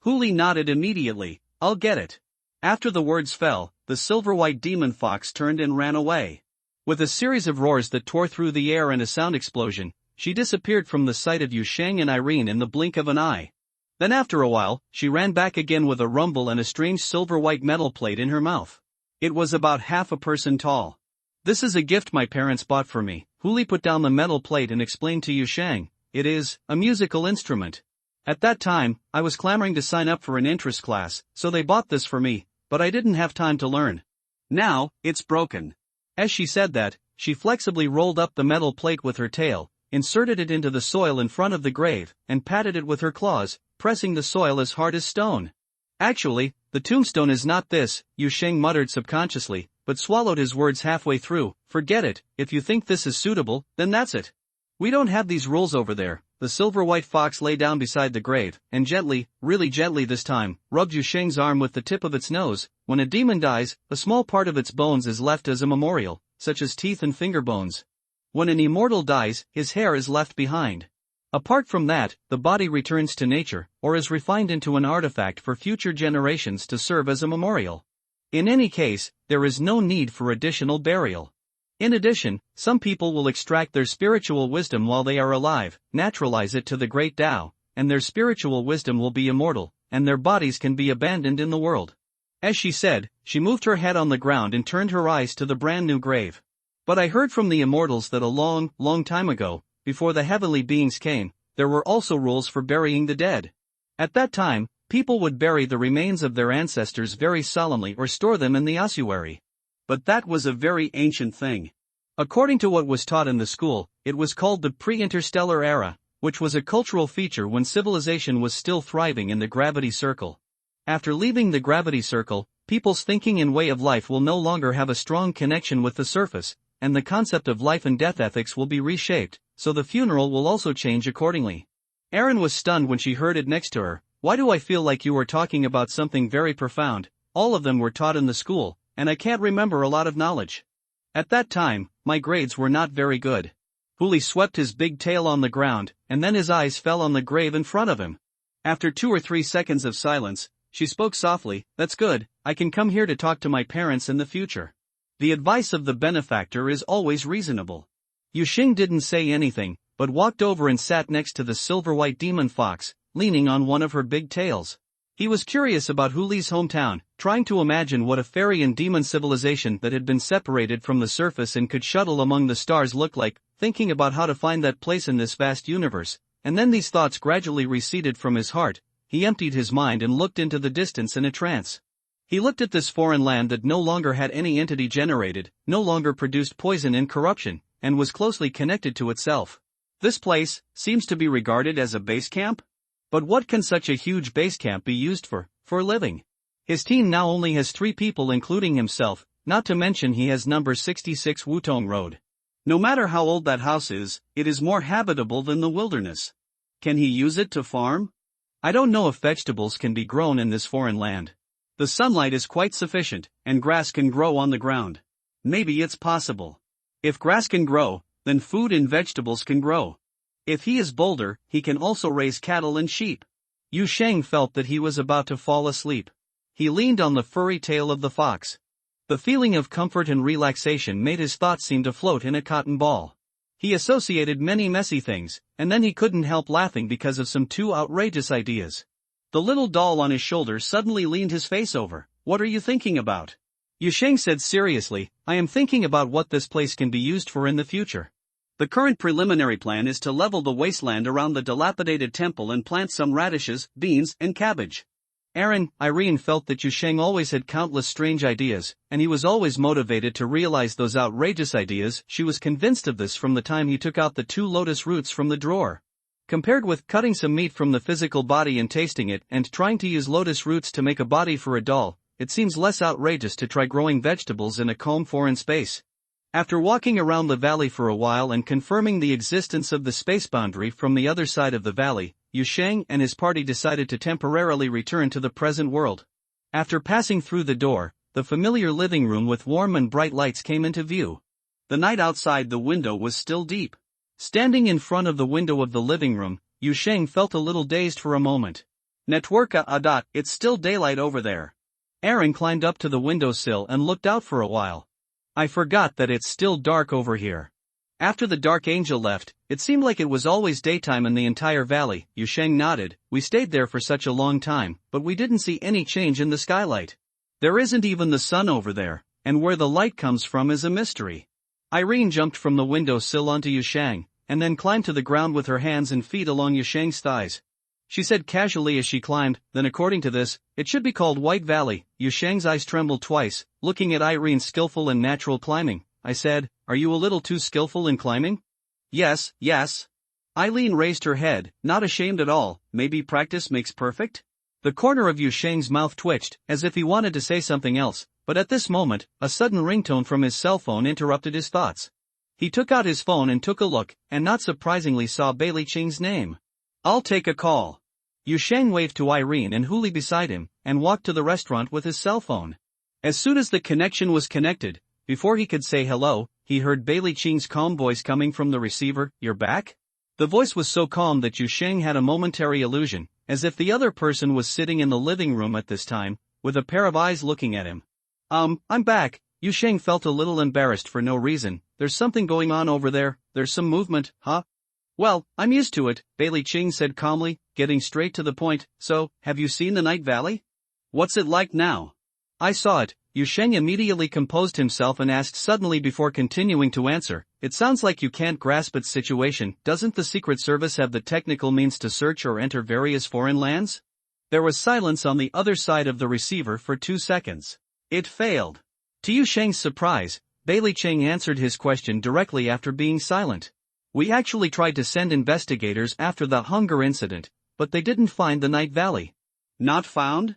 Huli nodded immediately. I'll get it. After the words fell, the silver-white demon fox turned and ran away. With a series of roars that tore through the air and a sound explosion, she disappeared from the sight of Yu Sheng and Irene in the blink of an eye. Then after a while, she ran back again with a rumble and a strange silver-white metal plate in her mouth. It was about half a person tall. This is a gift my parents bought for me. Huli put down the metal plate and explained to Yu Sheng. It is a musical instrument. At that time, I was clamoring to sign up for an interest class, so they bought this for me, but I didn't have time to learn. Now, it's broken. As she said that, she flexibly rolled up the metal plate with her tail, inserted it into the soil in front of the grave, and patted it with her claws, pressing the soil as hard as stone. Actually, the tombstone is not this, Yu Sheng muttered subconsciously, but swallowed his words halfway through. Forget it, if you think this is suitable, then that's it. We don't have these rules over there. The silver-white fox lay down beside the grave, and gently, really gently this time, rubbed Yu Sheng's arm with the tip of its nose. When a demon dies, a small part of its bones is left as a memorial, such as teeth and finger bones. When an immortal dies, his hair is left behind. Apart from that, the body returns to nature, or is refined into an artifact for future generations to serve as a memorial. In any case, there is no need for additional burial. In addition, some people will extract their spiritual wisdom while they are alive, naturalize it to the great Tao, and their spiritual wisdom will be immortal, and their bodies can be abandoned in the world. As she said, she moved her head on the ground and turned her eyes to the brand new grave. But I heard from the immortals that a long, long time ago, before the heavenly beings came, there were also rules for burying the dead. At that time, people would bury the remains of their ancestors very solemnly or store them in the ossuary. But that was a very ancient thing. According to what was taught in the school, it was called the pre-interstellar era, which was a cultural feature when civilization was still thriving in the gravity circle. After leaving the gravity circle, people's thinking and way of life will no longer have a strong connection with the surface, and the concept of life and death ethics will be reshaped, so the funeral will also change accordingly. Erin was stunned when she heard it next to her. Why do I feel like you were talking about something very profound? All of them were taught in the school, and I can't remember a lot of knowledge. At that time, my grades were not very good. Huli swept his big tail on the ground, and then his eyes fell on the grave in front of him. After 2 or 3 seconds of silence, she spoke softly, "That's good, I can come here to talk to my parents in the future." The advice of the benefactor is always reasonable. Yuxing didn't say anything, but walked over and sat next to the silver-white demon fox, leaning on one of her big tails. He was curious about Huli's hometown, trying to imagine what a fairy and demon civilization that had been separated from the surface and could shuttle among the stars looked like, thinking about how to find that place in this vast universe, and then these thoughts gradually receded from his heart. He emptied his mind and looked into the distance in a trance. He looked at this foreign land that no longer had any entity generated, no longer produced poison and corruption, and was closely connected to itself. This place seems to be regarded as a base camp? But what can such a huge base camp be used for living? His team now only has 3 people including himself, not to mention he has number 66 Wutong Road. No matter how old that house is, it is more habitable than the wilderness. Can he use it to farm? I don't know if vegetables can be grown in this foreign land. The sunlight is quite sufficient, and grass can grow on the ground. Maybe it's possible. If grass can grow, then food and vegetables can grow. If he is bolder, he can also raise cattle and sheep. Yu Sheng felt that he was about to fall asleep. He leaned on the furry tail of the fox. The feeling of comfort and relaxation made his thoughts seem to float in a cotton ball. He associated many messy things, and then he couldn't help laughing because of some 2 outrageous ideas. The little doll on his shoulder suddenly leaned his face over. "What are you thinking about?" Yu Sheng said seriously, "I am thinking about what this place can be used for in the future. The current preliminary plan is to level the wasteland around the dilapidated temple and plant some radishes, beans, and cabbage." Irene felt that Yu Sheng always had countless strange ideas, and he was always motivated to realize those outrageous ideas. She was convinced of this from the time he took out the 2 lotus roots from the drawer. Compared with cutting some meat from the physical body and tasting it and trying to use lotus roots to make a body for a doll, it seems less outrageous to try growing vegetables in a calm foreign space. After walking around the valley for a while and confirming the existence of the space boundary from the other side of the valley, Yu Sheng and his party decided to temporarily return to the present world. After passing through the door, the familiar living room with warm and bright lights came into view. The night outside the window was still deep. Standing in front of the window of the living room, Yu Sheng felt a little dazed for a moment. Networka it's still daylight over there. Aaron climbed up to the windowsill and looked out for a while. I forgot that it's still dark over here. After the Dark Angel left, it seemed like it was always daytime in the entire valley. Yu Sheng nodded. We stayed there for such a long time, but we didn't see any change in the skylight. There isn't even the sun over there, and where the light comes from is a mystery. Irene jumped from the windowsill onto Yu Sheng, and then climbed to the ground with her hands and feet along Yu Sheng's thighs. She said casually as she climbed, "Then according to this, it should be called White Valley." Yu Sheng's eyes trembled twice, looking at Irene's skillful and natural climbing. I said, "Are you a little too skillful in climbing?" Yes. Eileen raised her head, not ashamed at all. Maybe practice makes perfect? The corner of Yu Sheng's mouth twitched, as if he wanted to say something else, but at this moment, a sudden ringtone from his cell phone interrupted his thoughts. He took out his phone and took a look, and not surprisingly saw Bailey Qing's name. "I'll take a call." Yu Sheng waved to Irene and Huli beside him, and walked to the restaurant with his cell phone. As soon as the connection was connected, before he could say hello, he heard Bailey Qing's calm voice coming from the receiver. "You're back?" The voice was so calm that Yu Sheng had a momentary illusion, as if the other person was sitting in the living room at this time, with a pair of eyes looking at him. I'm back. Yu Sheng felt a little embarrassed for no reason. There's something going on over there, there's some movement, huh? Well, I'm used to it, Bailey Ching said calmly, getting straight to the point. So, have you seen the Night Valley? What's it like now? I saw it. Yu Sheng immediately composed himself and asked suddenly before continuing to answer. It sounds like you can't grasp its situation. Doesn't the Secret Service have the technical means to search or enter various foreign lands? There was silence on the other side of the receiver for 2 seconds. It failed. To Yu Sheng's surprise, Bailey Cheng answered his question directly after being silent. We actually tried to send investigators after the hunger incident, but they didn't find the Night Valley. Not found?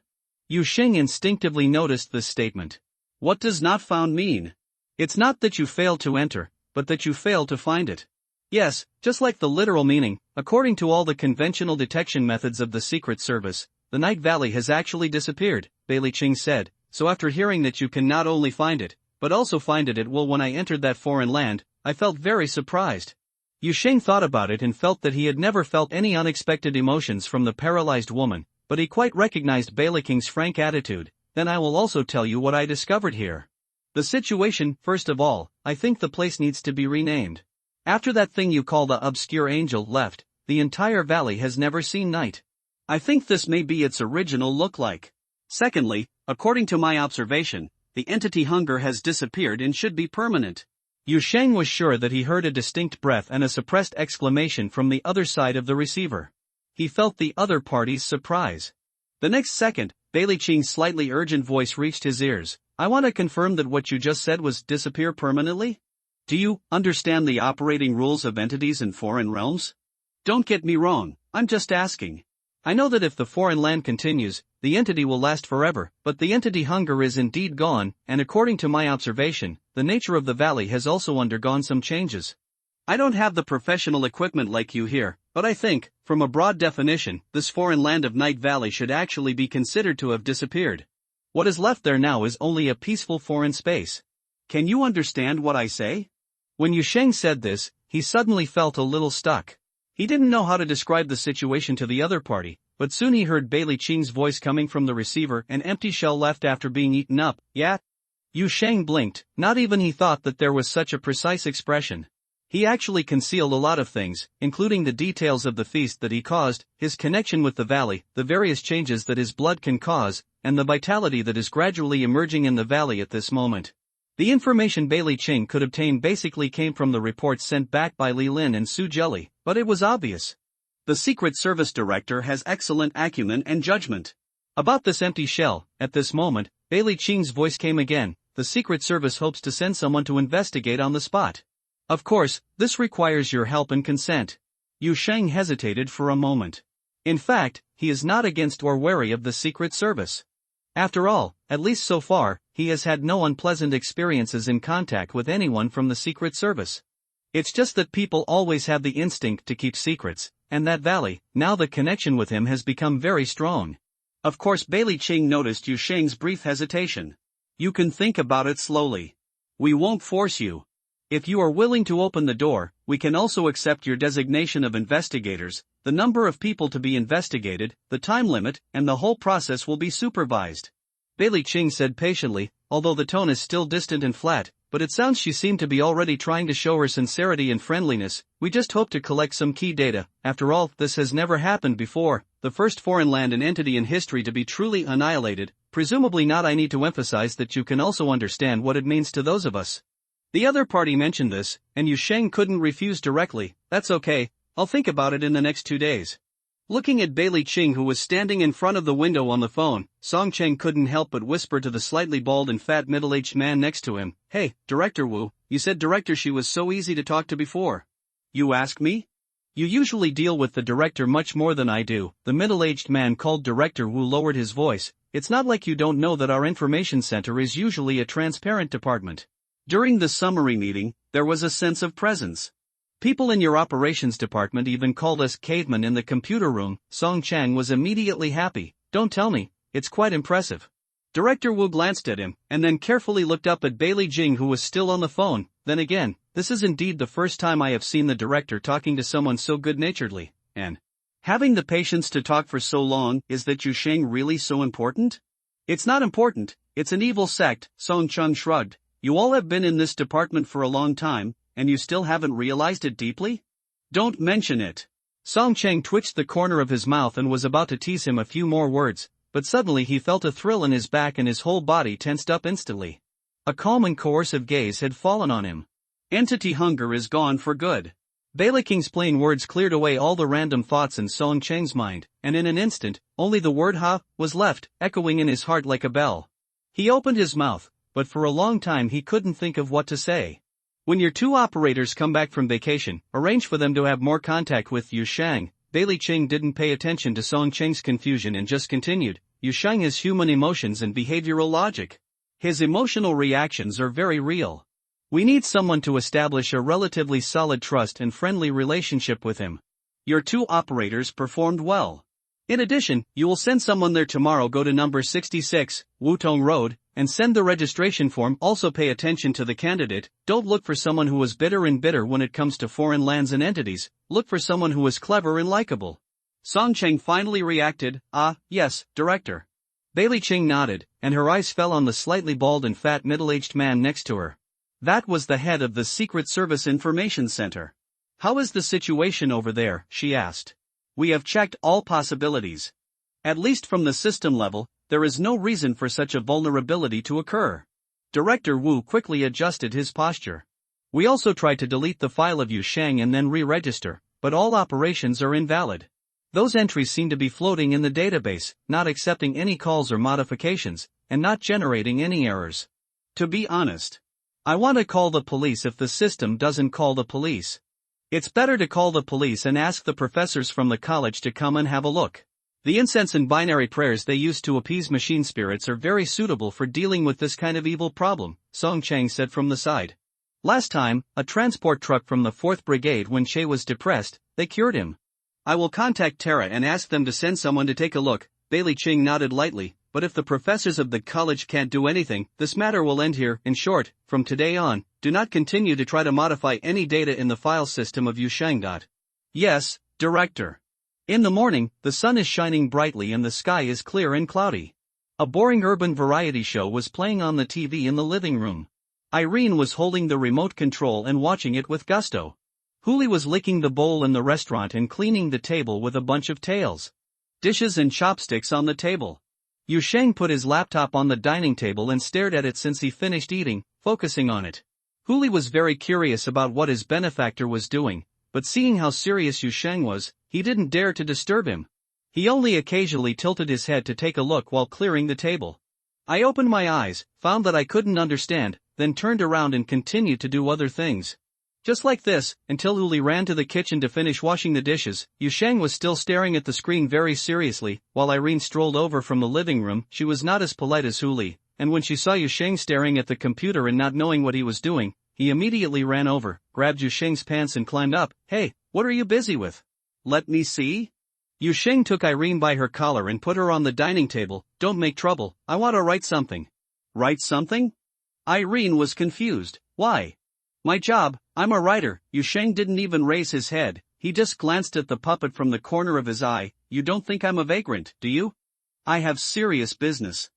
Yu Sheng instinctively noticed this statement. What does not found mean? It's not that you failed to enter, but that you failed to find it. Yes, just like the literal meaning, according to all the conventional detection methods of the Secret Service, the Night Valley has actually disappeared, Bailey Ching said. So after hearing that you can not only find it, but also find it at will when I entered that foreign land, I felt very surprised. Yu Sheng thought about it and felt that he had never felt any unexpected emotions from the paralyzed woman, but he quite recognized Bailey King's frank attitude. Then I will also tell you what I discovered here. The situation, first of all, I think the place needs to be renamed. After that thing you call the obscure angel left, the entire valley has never seen night. I think this may be its original look like. Secondly, according to my observation, the entity hunger has disappeared and should be permanent. Yu Sheng was sure that he heard a distinct breath and a suppressed exclamation from the other side of the receiver. He felt the other party's surprise. The next second, Bailey Ching's slightly urgent voice reached his ears. I want to confirm that what you just said was disappear permanently? Do you understand the operating rules of entities in foreign realms? Don't get me wrong, I'm just asking. I know that if the foreign land continues, the entity will last forever, but the entity hunger is indeed gone, and according to my observation, the nature of the valley has also undergone some changes. I don't have the professional equipment like you here, but I think, from a broad definition, this foreign land of Night Valley should actually be considered to have disappeared. What is left there now is only a peaceful foreign space. Can you understand what I say? When Yu Sheng said this, he suddenly felt a little stuck. He didn't know how to describe the situation to the other party, but soon he heard Bailey Ching's voice coming from the receiver, an empty shell left after being eaten up. Yeah? Yu Sheng blinked. Not even he thought that there was such a precise expression. He actually concealed a lot of things, including the details of the feast that he caused, his connection with the valley, the various changes that his blood can cause, and the vitality that is gradually emerging in the valley at this moment. The information Bailey Ching could obtain basically came from the reports sent back by Li Lin and Su Jelly, but it was obvious. The Secret Service director has excellent acumen and judgment. About this empty shell, at this moment, Bailey Ching's voice came again. The Secret Service hopes to send someone to investigate on the spot. Of course, this requires your help and consent. Yu Sheng hesitated for a moment. In fact, he is not against or wary of the Secret Service. After all, at least so far, he has had no unpleasant experiences in contact with anyone from the Secret Service. It's just that people always have the instinct to keep secrets, and that valley, now the connection with him has become very strong. Of course, Bailey Ching noticed Yu Sheng's brief hesitation. You can think about it slowly. We won't force you. If you are willing to open the door, we can also accept your designation of investigators, the number of people to be investigated, the time limit, and the whole process will be supervised. Bailey Ching said patiently, although the tone is still distant and flat, but it sounds she seemed to be already trying to show her sincerity and friendliness. We just hope to collect some key data. After all, this has never happened before, the first foreign land and entity in history to be truly annihilated, presumably not. I need to emphasize that you can also understand what it means to those of us. The other party mentioned this, and Yu Sheng couldn't refuse directly. That's okay, I'll think about it in the next 2 days. Looking at Bailey Ching, who was standing in front of the window on the phone, Song Cheng couldn't help but whisper to the slightly bald and fat middle-aged man next to him, Hey, Director Wu, you said Director she was so easy to talk to before. You ask me? You usually deal with the director much more than I do. The middle-aged man called Director Wu lowered his voice. It's not like you don't know that our information center is usually a transparent department. During the summary meeting, there was a sense of presence. People in your operations department even called us cavemen in the computer room. Song Chang was immediately happy. Don't tell me, it's quite impressive. Director Wu glanced at him, and then carefully looked up at Bailey Jing, who was still on the phone. Then again, this is indeed the first time I have seen the director talking to someone so good-naturedly, and having the patience to talk for so long. Is that Yu Sheng really so important? It's not important, It's an evil sect, Song Chung shrugged. You all have been in this department for a long time, and you still haven't realized it deeply? Don't mention it. Song Chang twitched the corner of his mouth and was about to tease him a few more words, but suddenly he felt a thrill in his back and his whole body tensed up instantly. A calm and coercive gaze had fallen on him. Entity hunger is gone for good. Bailey King's plain words cleared away all the random thoughts in Song Chang's mind, and in an instant, only the word ha was left, echoing in his heart like a bell. He opened his mouth, but for a long time he couldn't think of what to say. When your two operators come back from vacation, arrange for them to have more contact with Yu Shang. Bailey Ching didn't pay attention to Song Chang's confusion and just continued. Yu Shang has human emotions and behavioral logic. His emotional reactions are very real. We need someone to establish a relatively solid trust and friendly relationship with him. Your two operators performed well. In addition, you will send someone there tomorrow. Go to number 66, Wutong Road, and send the registration form. Also pay attention to the candidate. Don't look for someone who is bitter when it comes to foreign lands and entities. Look for someone who is clever and likable. Song Chang finally reacted, yes, director. Bailey Ching nodded, and her eyes fell on the slightly bald and fat middle-aged man next to her. That was the head of the Secret Service Information Center. How is the situation over there? She asked. We have checked all possibilities. At least from the system level, there is no reason for such a vulnerability to occur. Director Wu quickly adjusted his posture. We also tried to delete the file of Yu Shang and then re-register, but all operations are invalid. Those entries seem to be floating in the database, not accepting any calls or modifications, and not generating any errors. To be honest, I want to call the police if the system doesn't call the police. It's better to call the police and ask the professors from the college to come and have a look. The incense and binary prayers they use to appease machine spirits are very suitable for dealing with this kind of evil problem, Song Chang said from the side. Last time, a transport truck from the 4th Brigade when Che was depressed, they cured him. I will contact Terra and ask them to send someone to take a look. Bailey Ching nodded lightly, but if the professors of the college can't do anything, this matter will end here. In short, from today on, do not continue to try to modify any data in the file system of Yu Shang. Yes, Director. In the morning, the sun is shining brightly and the sky is clear and cloudy. A boring urban variety show was playing on the TV in the living room. Irene was holding the remote control and watching it with gusto. Huli was licking the bowl in the restaurant and cleaning the table with a bunch of tails. Dishes and chopsticks on the table. Yu Shang put his laptop on the dining table and stared at it since he finished eating, focusing on it. Huli was very curious about what his benefactor was doing, but seeing how serious Yu Shang was, he didn't dare to disturb him. He only occasionally tilted his head to take a look while clearing the table. I opened my eyes, found that I couldn't understand, then turned around and continued to do other things. Just like this, until Huli ran to the kitchen to finish washing the dishes. Yu Shang was still staring at the screen very seriously, while Irene strolled over from the living room. She was not as polite as Huli, and when she saw Yu Shang staring at the computer and not knowing what he was doing, he immediately ran over, grabbed Yu Shang's pants and climbed up. Hey, what are you busy with? Let me see? Yu Shang took Irene by her collar and put her on the dining table. Don't make trouble, I want to write something. Write something? Irene was confused. Why? My job, I'm a writer. Yu Shang didn't even raise his head, he just glanced at the puppet from the corner of his eye. You don't think I'm a vagrant, do you? I have serious business.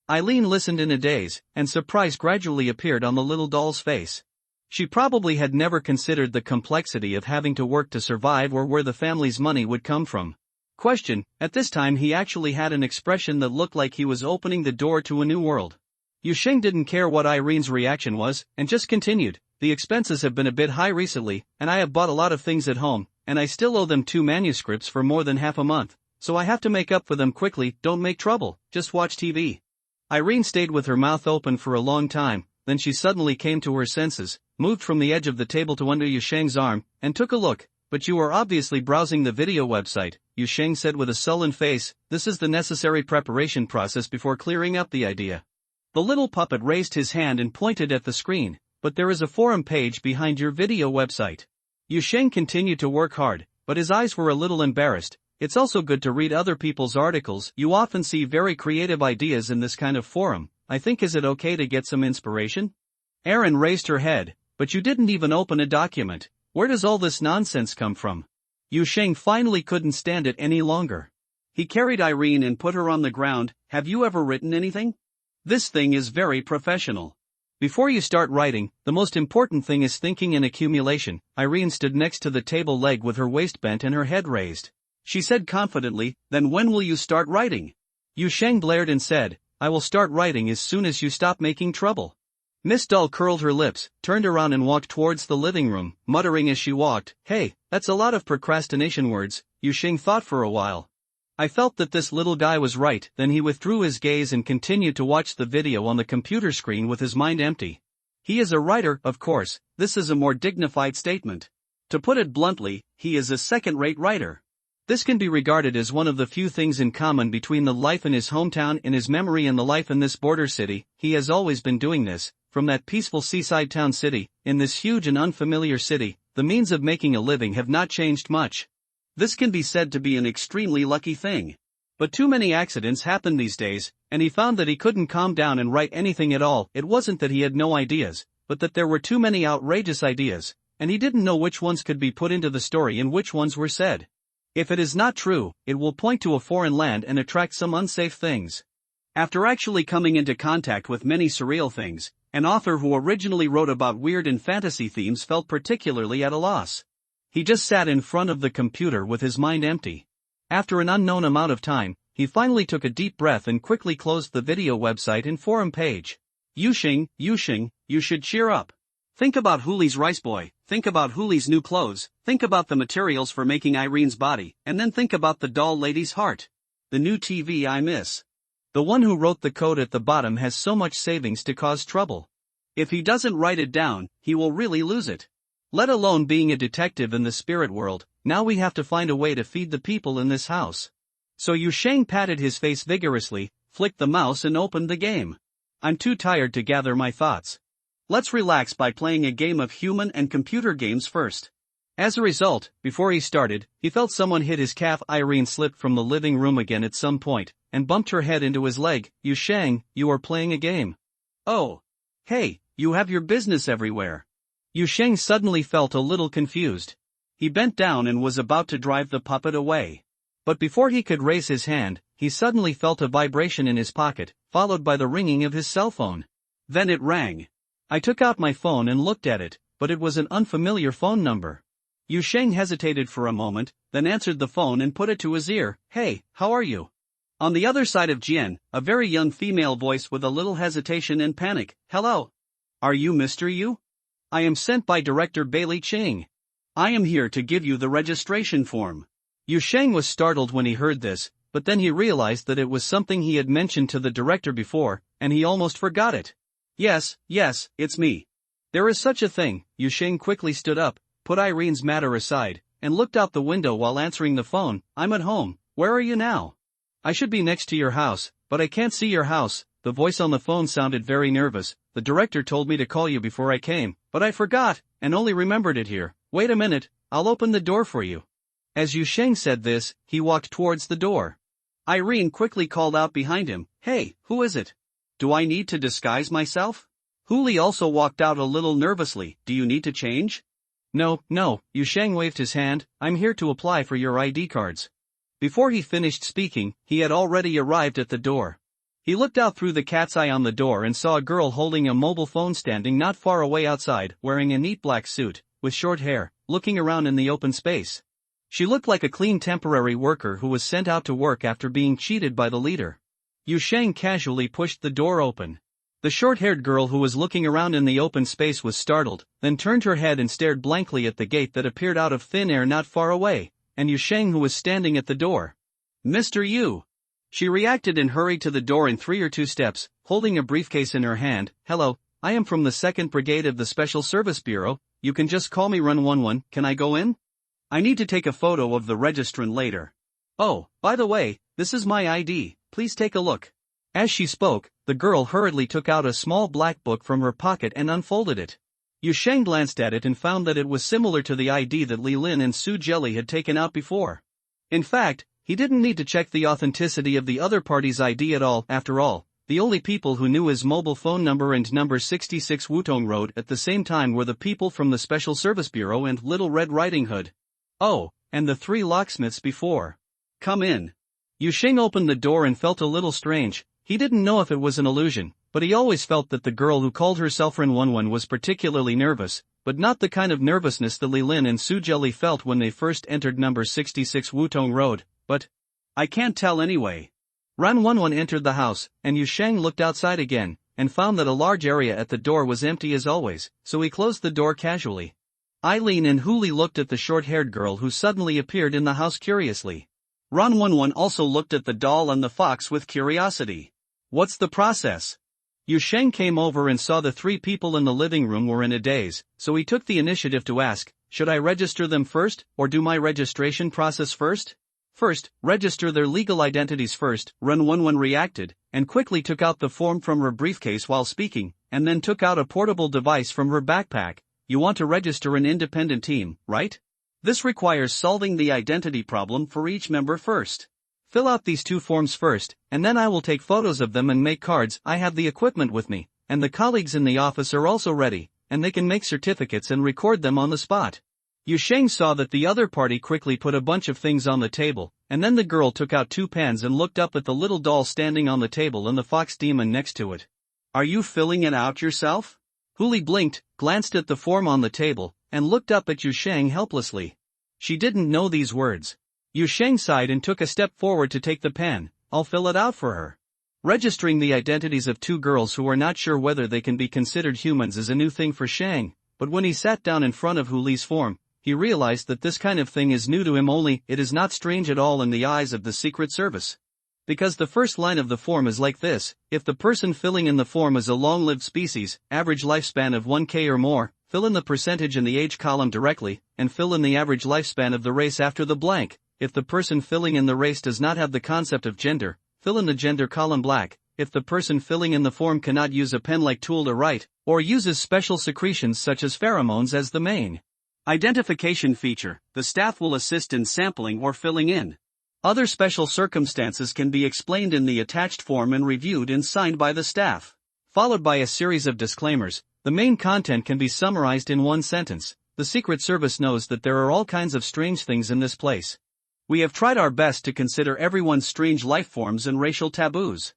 Eileen listened in a daze, and surprise gradually appeared on the little doll's face. She probably had never considered the complexity of having to work to survive or where the family's money would come from. Question, at this time he actually had an expression that looked like he was opening the door to a new world. Yu Shang didn't care what Irene's reaction was, and just continued. The expenses have been a bit high recently, and I have bought a lot of things at home, and I still owe them 2 manuscripts for more than half a month, so I have to make up for them quickly. Don't make trouble, just watch TV. Irene stayed with her mouth open for a long time, then she suddenly came to her senses, moved from the edge of the table to under Yu Shang's arm, and took a look. But you are obviously browsing the video website, Yu Shang said with a sullen face. This is the necessary preparation process before clearing up the idea. The little puppet raised his hand and pointed at the screen. But there is a forum page behind your video website. Yu Shang continued to work hard, but his eyes were a little embarrassed. It's also good to read other people's articles. You often see very creative ideas in this kind of forum. I think is it okay to get some inspiration? Erin raised her head, but you didn't even open a document. Where does all this nonsense come from? Yu Shang finally couldn't stand it any longer. He carried Irene and put her on the ground. Have you ever written anything? This thing is very professional. Before you start writing, the most important thing is thinking and accumulation. Irene stood next to the table leg with her waist bent and her head raised. She said confidently, "Then when will you start writing?" Yu Sheng blared and said, "I will start writing as soon as you stop making trouble." Miss Dull curled her lips, turned around and walked towards the living room, muttering as she walked, "Hey, that's a lot of procrastination words." Yu Sheng thought for a while. I felt that this little guy was right. Then he withdrew his gaze and continued to watch the video on the computer screen with his mind empty. He is a writer, of course. This is a more dignified statement. To put it bluntly, he is a second-rate writer. This can be regarded as one of the few things in common between the life in his hometown in his memory and the life in this border city. He has always been doing this, from that peaceful seaside town city, in this huge and unfamiliar city. The means of making a living have not changed much. This can be said to be an extremely lucky thing. But too many accidents happen these days, and he found that he couldn't calm down and write anything at all. It wasn't that he had no ideas, but that there were too many outrageous ideas, and he didn't know which ones could be put into the story and which ones were said. If it is not true, it will point to a foreign land and attract some unsafe things. After actually coming into contact with many surreal things, an author who originally wrote about weird and fantasy themes felt particularly at a loss. He just sat in front of the computer with his mind empty. After an unknown amount of time, he finally took a deep breath and quickly closed the video website and forum page. Yu Sheng, you should cheer up. Think about Huli's rice boy, think about Huli's new clothes, think about the materials for making Irene's body, and then think about the doll lady's heart. The new TV I miss. The one who wrote the code at the bottom has so much savings to cause trouble. If he doesn't write it down, he will really lose it. Let alone being a detective in the spirit world, now we have to find a way to feed the people in this house. So Yu Sheng patted his face vigorously, flicked the mouse and opened the game. I'm too tired to gather my thoughts. Let's relax by playing a game of human and computer games first. As a result, before he started, he felt someone hit his calf. Irene slipped from the living room again at some point, and bumped her head into his leg. Yu Sheng, you are playing a game. Oh. Hey, you have your business everywhere. Yu Sheng suddenly felt a little confused. He bent down and was about to drive the puppet away. But before he could raise his hand, he suddenly felt a vibration in his pocket, followed by the ringing of his cell phone. Then it rang. I took out my phone and looked at it, but it was an unfamiliar phone number. Yu Sheng hesitated for a moment, then answered the phone and put it to his ear. Hey, how are you? On the other side of Jian, a very young female voice with a little hesitation and panic. Hello. Are you Mr. Yu? I am sent by Director Bailey Ching. I am here to give you the registration form. Yu Sheng was startled when he heard this, but then he realized that it was something he had mentioned to the director before, and he almost forgot it. Yes, it's me. There is such a thing. Yu Sheng quickly stood up, put Irene's matter aside, and looked out the window while answering the phone. I'm at home. Where are you now? I should be next to your house, but I can't see your house. The voice on the phone sounded very nervous. The director told me to call you before I came, but I forgot, and only remembered it here. Wait a minute, I'll open the door for you. As Yu Sheng said this, he walked towards the door. Irene quickly called out behind him, Hey, who is it? Do I need to disguise myself? Huli also walked out a little nervously. Do you need to change? No, Yu Sheng waved his hand. I'm here to apply for your ID cards. Before he finished speaking, he had already arrived at the door. He looked out through the cat's eye on the door and saw a girl holding a mobile phone standing not far away outside, wearing a neat black suit, with short hair, looking around in the open space. She looked like a clean temporary worker who was sent out to work after being cheated by the leader. Yu Sheng casually pushed the door open. The short-haired girl who was looking around in the open space was startled, then turned her head and stared blankly at the gate that appeared out of thin air not far away, and Yu Sheng who was standing at the door. Mr. Yu. She reacted and hurried to the door in 3 or 2 steps, holding a briefcase in her hand. Hello, I am from the 2nd Brigade of the Special Service Bureau. You can just call me Run 11. Can I go in? I need to take a photo of the registrant later. Oh, by the way, this is my ID. Please take a look. As she spoke, the girl hurriedly took out a small black book from her pocket and unfolded it. Yu Sheng glanced at it and found that it was similar to the ID that Li Lin and Su Jelly had taken out before. In fact, he didn't need to check the authenticity of the other party's ID at all. After all, the only people who knew his mobile phone number and number 66 Wutong Road at the same time were the people from the Special Service Bureau and Little Red Riding Hood. Oh, and the 3 locksmiths before. Come in. Yu Sheng opened the door and felt a little strange. He didn't know if it was an illusion, but he always felt that the girl who called herself Ren 11 was particularly nervous, but not the kind of nervousness that Li Lin and Su Jelly felt when they first entered number 66 Wutong Road, but I can't tell anyway. Ran 11 entered the house, and Yu Sheng looked outside again, and found that a large area at the door was empty as always, so he closed the door casually. Eileen and Huli looked at the short-haired girl who suddenly appeared in the house curiously. Ran 11 also looked at the doll and the fox with curiosity. What's the process? Yu Sheng came over and saw the three people in the living room were in a daze, so he took the initiative to ask, should I register them first, or do my registration process first? First, register their legal identities first, Ren 11 reacted, and quickly took out the form from her briefcase while speaking, and then took out a portable device from her backpack. You want to register an independent team, right? This requires solving the identity problem for each member first. Fill out these two forms first, and then I will take photos of them and make cards. I have the equipment with me, and the colleagues in the office are also ready, and they can make certificates and record them on the spot. Yu Sheng saw that the other party quickly put a bunch of things on the table, and then the girl took out two pens and looked up at the little doll standing on the table and the fox demon next to it. Are you filling it out yourself? Huli blinked, glanced at the form on the table, and looked up at Yu Sheng helplessly. She didn't know these words. Yu Sheng sighed and took a step forward to take the pen. I'll fill it out for her. Registering the identities of two girls who are not sure whether they can be considered humans is a new thing for Sheng, but when he sat down in front of Huli's form, he realized that this kind of thing is new to him, only it is not strange at all in the eyes of the Secret Service. Because the first line of the form is like this: if the person filling in the form is a long-lived species, average lifespan of 1K or more, fill in the percentage in the age column directly, and fill in the average lifespan of the race after the blank. If the person filling in the race does not have the concept of gender, fill in the gender column black. If the person filling in the form cannot use a pen-like tool to write, or uses special secretions such as pheromones as the main identification feature, the staff will assist in sampling or filling in. Other special circumstances can be explained in the attached form and reviewed and signed by the staff. Followed by a series of disclaimers, the main content can be summarized in one sentence. The Secret Service knows that there are all kinds of strange things in this place. We have tried our best to consider everyone's strange life forms and racial taboos.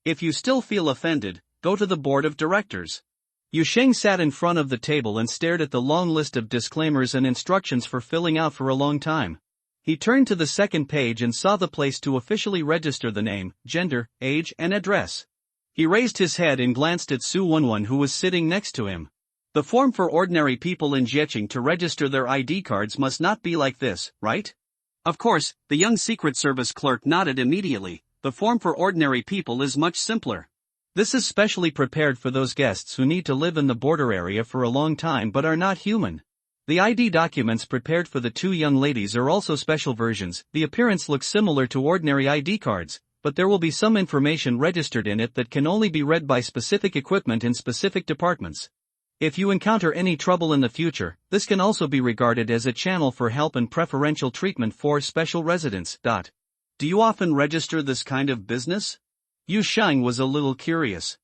If you still feel offended, go to the board of directors. Yu Sheng sat in front of the table and stared at the long list of disclaimers and instructions for filling out for a long time. He turned to the second page and saw the place to officially register the name, gender, age, and address. He raised his head and glanced at Su Wenwen, who was sitting next to him. The form for ordinary people in Jiecheng to register their ID cards must not be like this, right? Of course, the young Secret Service clerk nodded immediately. The form for ordinary people is much simpler. This is specially prepared for those guests who need to live in the border area for a long time but are not human. The ID documents prepared for the two young ladies are also special versions. The appearance looks similar to ordinary ID cards, but there will be some information registered in it that can only be read by specific equipment in specific departments. If you encounter any trouble in the future, this can also be regarded as a channel for help and preferential treatment for special residents. Do you often register this kind of business? Yu Sheng was a little curious.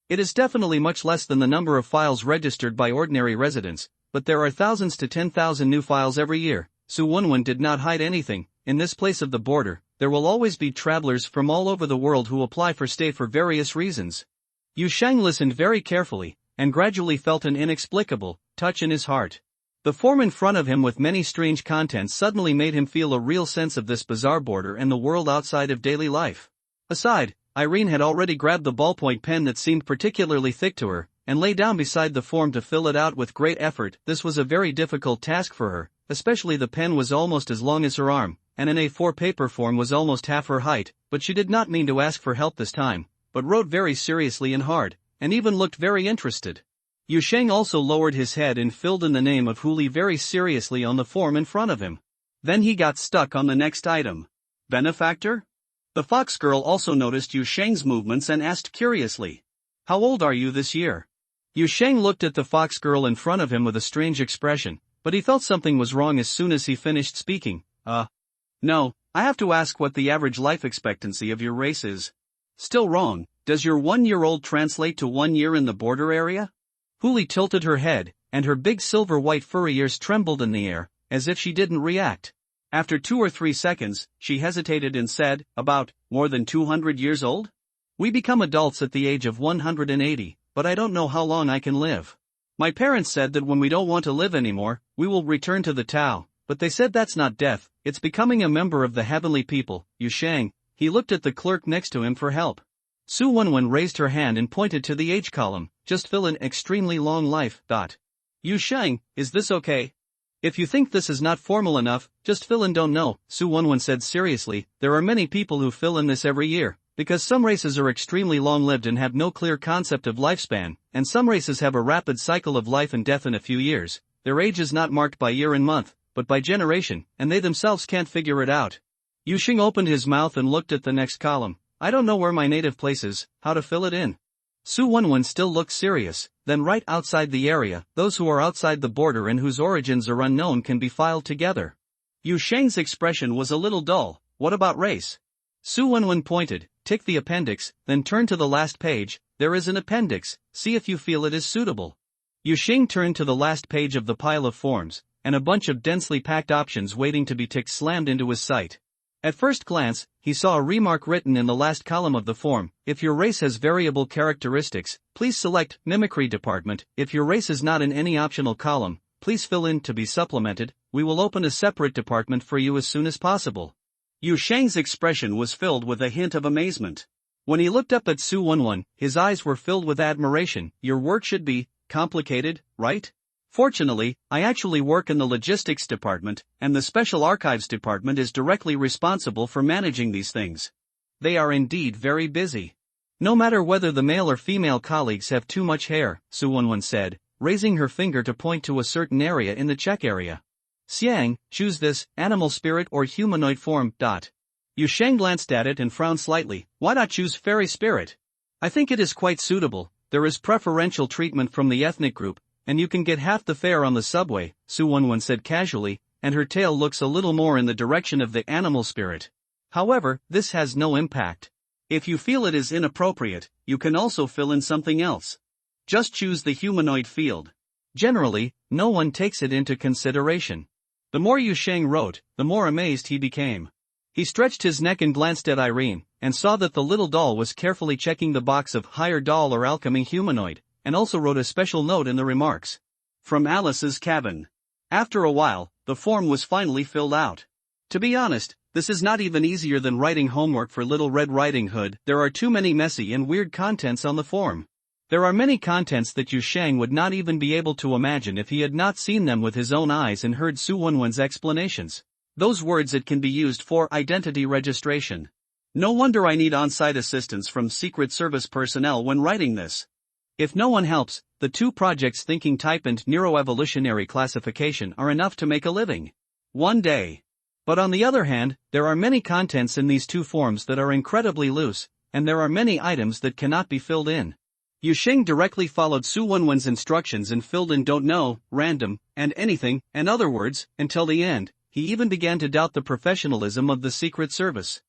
It is definitely much less than the number of files registered by ordinary residents, but there are thousands to 10,000 new files every year. Su Wenwen did not hide anything. In this place of the border, there will always be travelers from all over the world who apply for stay for various reasons. Yu Sheng listened very carefully, and gradually felt an inexplicable touch in his heart. The form in front of him with many strange contents suddenly made him feel a real sense of this bizarre border and the world outside of daily life. Aside, Irene had already grabbed the ballpoint pen that seemed particularly thick to her, and lay down beside the form to fill it out with great effort. This was a very difficult task for her, especially the pen was almost as long as her arm, and an A4 paper form was almost half her height, but she did not mean to ask for help this time, but wrote very seriously and hard, and even looked very interested. Yu Sheng also lowered his head and filled in the name of Huli very seriously on the form in front of him. Then he got stuck on the next item. Benefactor? The fox girl also noticed Yu Sheng's movements and asked curiously, "How old are you this year?" Yu Sheng looked at the fox girl in front of him with a strange expression, but he felt something was wrong as soon as he finished speaking. No, I have to ask what the average life expectancy of your race is." "Still wrong. Does your 1-year-old translate to 1 year in the border area?" Huli tilted her head, and her big silver-white furry ears trembled in the air, as if she didn't react. After 2 or 3 seconds, she hesitated and said, "About, more than 200 years old?" We become adults at the age of 180, but I don't know how long I can live. My parents said that when we don't want to live anymore, we will return to the Tao, but they said that's not death, it's becoming a member of the heavenly people. Yu Shang, he looked at the clerk next to him for help. Su Wenwen raised her hand and pointed to the age column, just fill in extremely long life. Yu Shang, is this okay? If you think this is not formal enough, just fill in don't know, Su Wenwen said seriously. There are many people who fill in this every year, because some races are extremely long-lived and have no clear concept of lifespan, and some races have a rapid cycle of life and death in a few years. Their age is not marked by year and month, but by generation, and they themselves can't figure it out. Yu Xing opened his mouth and looked at the next column. I don't know where my native place is, how to fill it in. Su Wenwen still looked serious. Then right outside the area, those who are outside the border and whose origins are unknown can be filed together. Yu Shang's expression was a little dull. What about race? Su Wenwen pointed, tick the appendix, then turn to the last page. There is an appendix, see if you feel it is suitable. Yu Xing turned to the last page of the pile of forms, and a bunch of densely packed options waiting to be ticked slammed into his sight. At first glance, he saw a remark written in the last column of the form. If your race has variable characteristics, please select Mimicry Department. If your race is not in any optional column, please fill in to be supplemented. We will open a separate department for you as soon as possible. Yu Shang's expression was filled with a hint of amazement. When he looked up at Su Wenwen, his eyes were filled with admiration. Your work should be complicated, right? Fortunately, I actually work in the logistics department, and the special archives department is directly responsible for managing these things. They are indeed very busy. No matter whether the male or female colleagues have too much hair, Su Wenwen said, raising her finger to point to a certain area in the check area. Xiang, choose this, animal spirit or humanoid form. Yu Shang glanced at it and frowned slightly. Why not choose fairy spirit? I think it is quite suitable. There is preferential treatment from the ethnic group, and you can get half the fare on the subway, Su Wenwen said casually, and her tail looks a little more in the direction of the animal spirit. However, this has no impact. If you feel it is inappropriate, you can also fill in something else. Just choose the humanoid field. Generally, no one takes it into consideration. The more Yu Shang wrote, the more amazed he became. He stretched his neck and glanced at Irene, and saw that the little doll was carefully checking the box of higher doll or alchemy humanoid, and also wrote a special note in the remarks. From Alice's cabin. After a while, the form was finally filled out. To be honest, this is not even easier than writing homework for Little Red Riding Hood. There are too many messy and weird contents on the form. There are many contents that Yu Shang would not even be able to imagine if he had not seen them with his own eyes and heard Su Wenwen's explanations. Those words it can be used for identity registration. No wonder I need on-site assistance from Secret Service personnel when writing this. If no one helps, the two projects thinking type and neuroevolutionary classification are enough to make a living. One day. But on the other hand, there are many contents in these two forms that are incredibly loose, and there are many items that cannot be filled in. Yu Xing directly followed Su Wenwen's instructions and filled in don't know, random, and anything, and other words, until the end. He even began to doubt the professionalism of the Secret Service.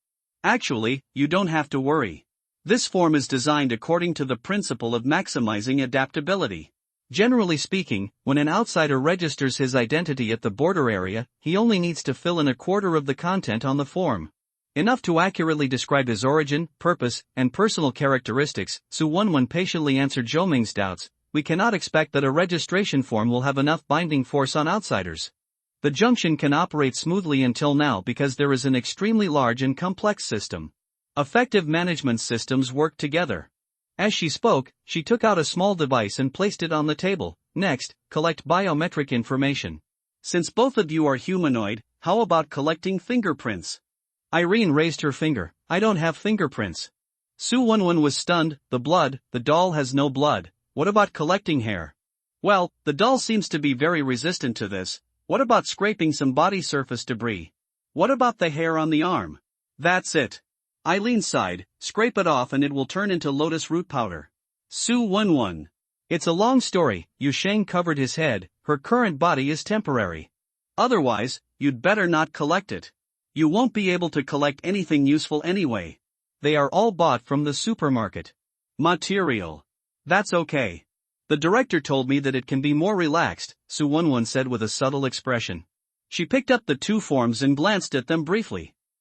Actually, you don't have to worry. This form is designed according to the principle of maximizing adaptability. Generally speaking, when an outsider registers his identity at the border area, he only needs to fill in a quarter of the content on the form. Enough to accurately describe his origin, purpose, and personal characteristics. Su Wenwen patiently answered Zhou Ming's doubts. We cannot expect that a registration form will have enough binding force on outsiders. The junction can operate smoothly until now because there is an extremely large and complex system. Effective management systems work together. As she spoke, she took out a small device and placed it on the table. Next, collect biometric information. Since both of you are humanoid, how about collecting fingerprints? Irene raised her finger. I don't have fingerprints. Su Wenwen was stunned. The doll has no blood. What about collecting hair? Well, the doll seems to be very resistant to this. What about scraping some body surface debris? What about the hair on the arm? That's it. Eileen sighed, scrape it off and it will turn into lotus root powder. Su Wenwen. It's a long story. Yu Shang covered his head. Her current body is temporary. Otherwise, you'd better not collect it. You won't be able to collect anything useful anyway. They are all bought from the supermarket. Material. That's okay. The director told me that it can be more relaxed, Su Wenwen said with a subtle expression. She picked up the two forms and glanced at them briefly.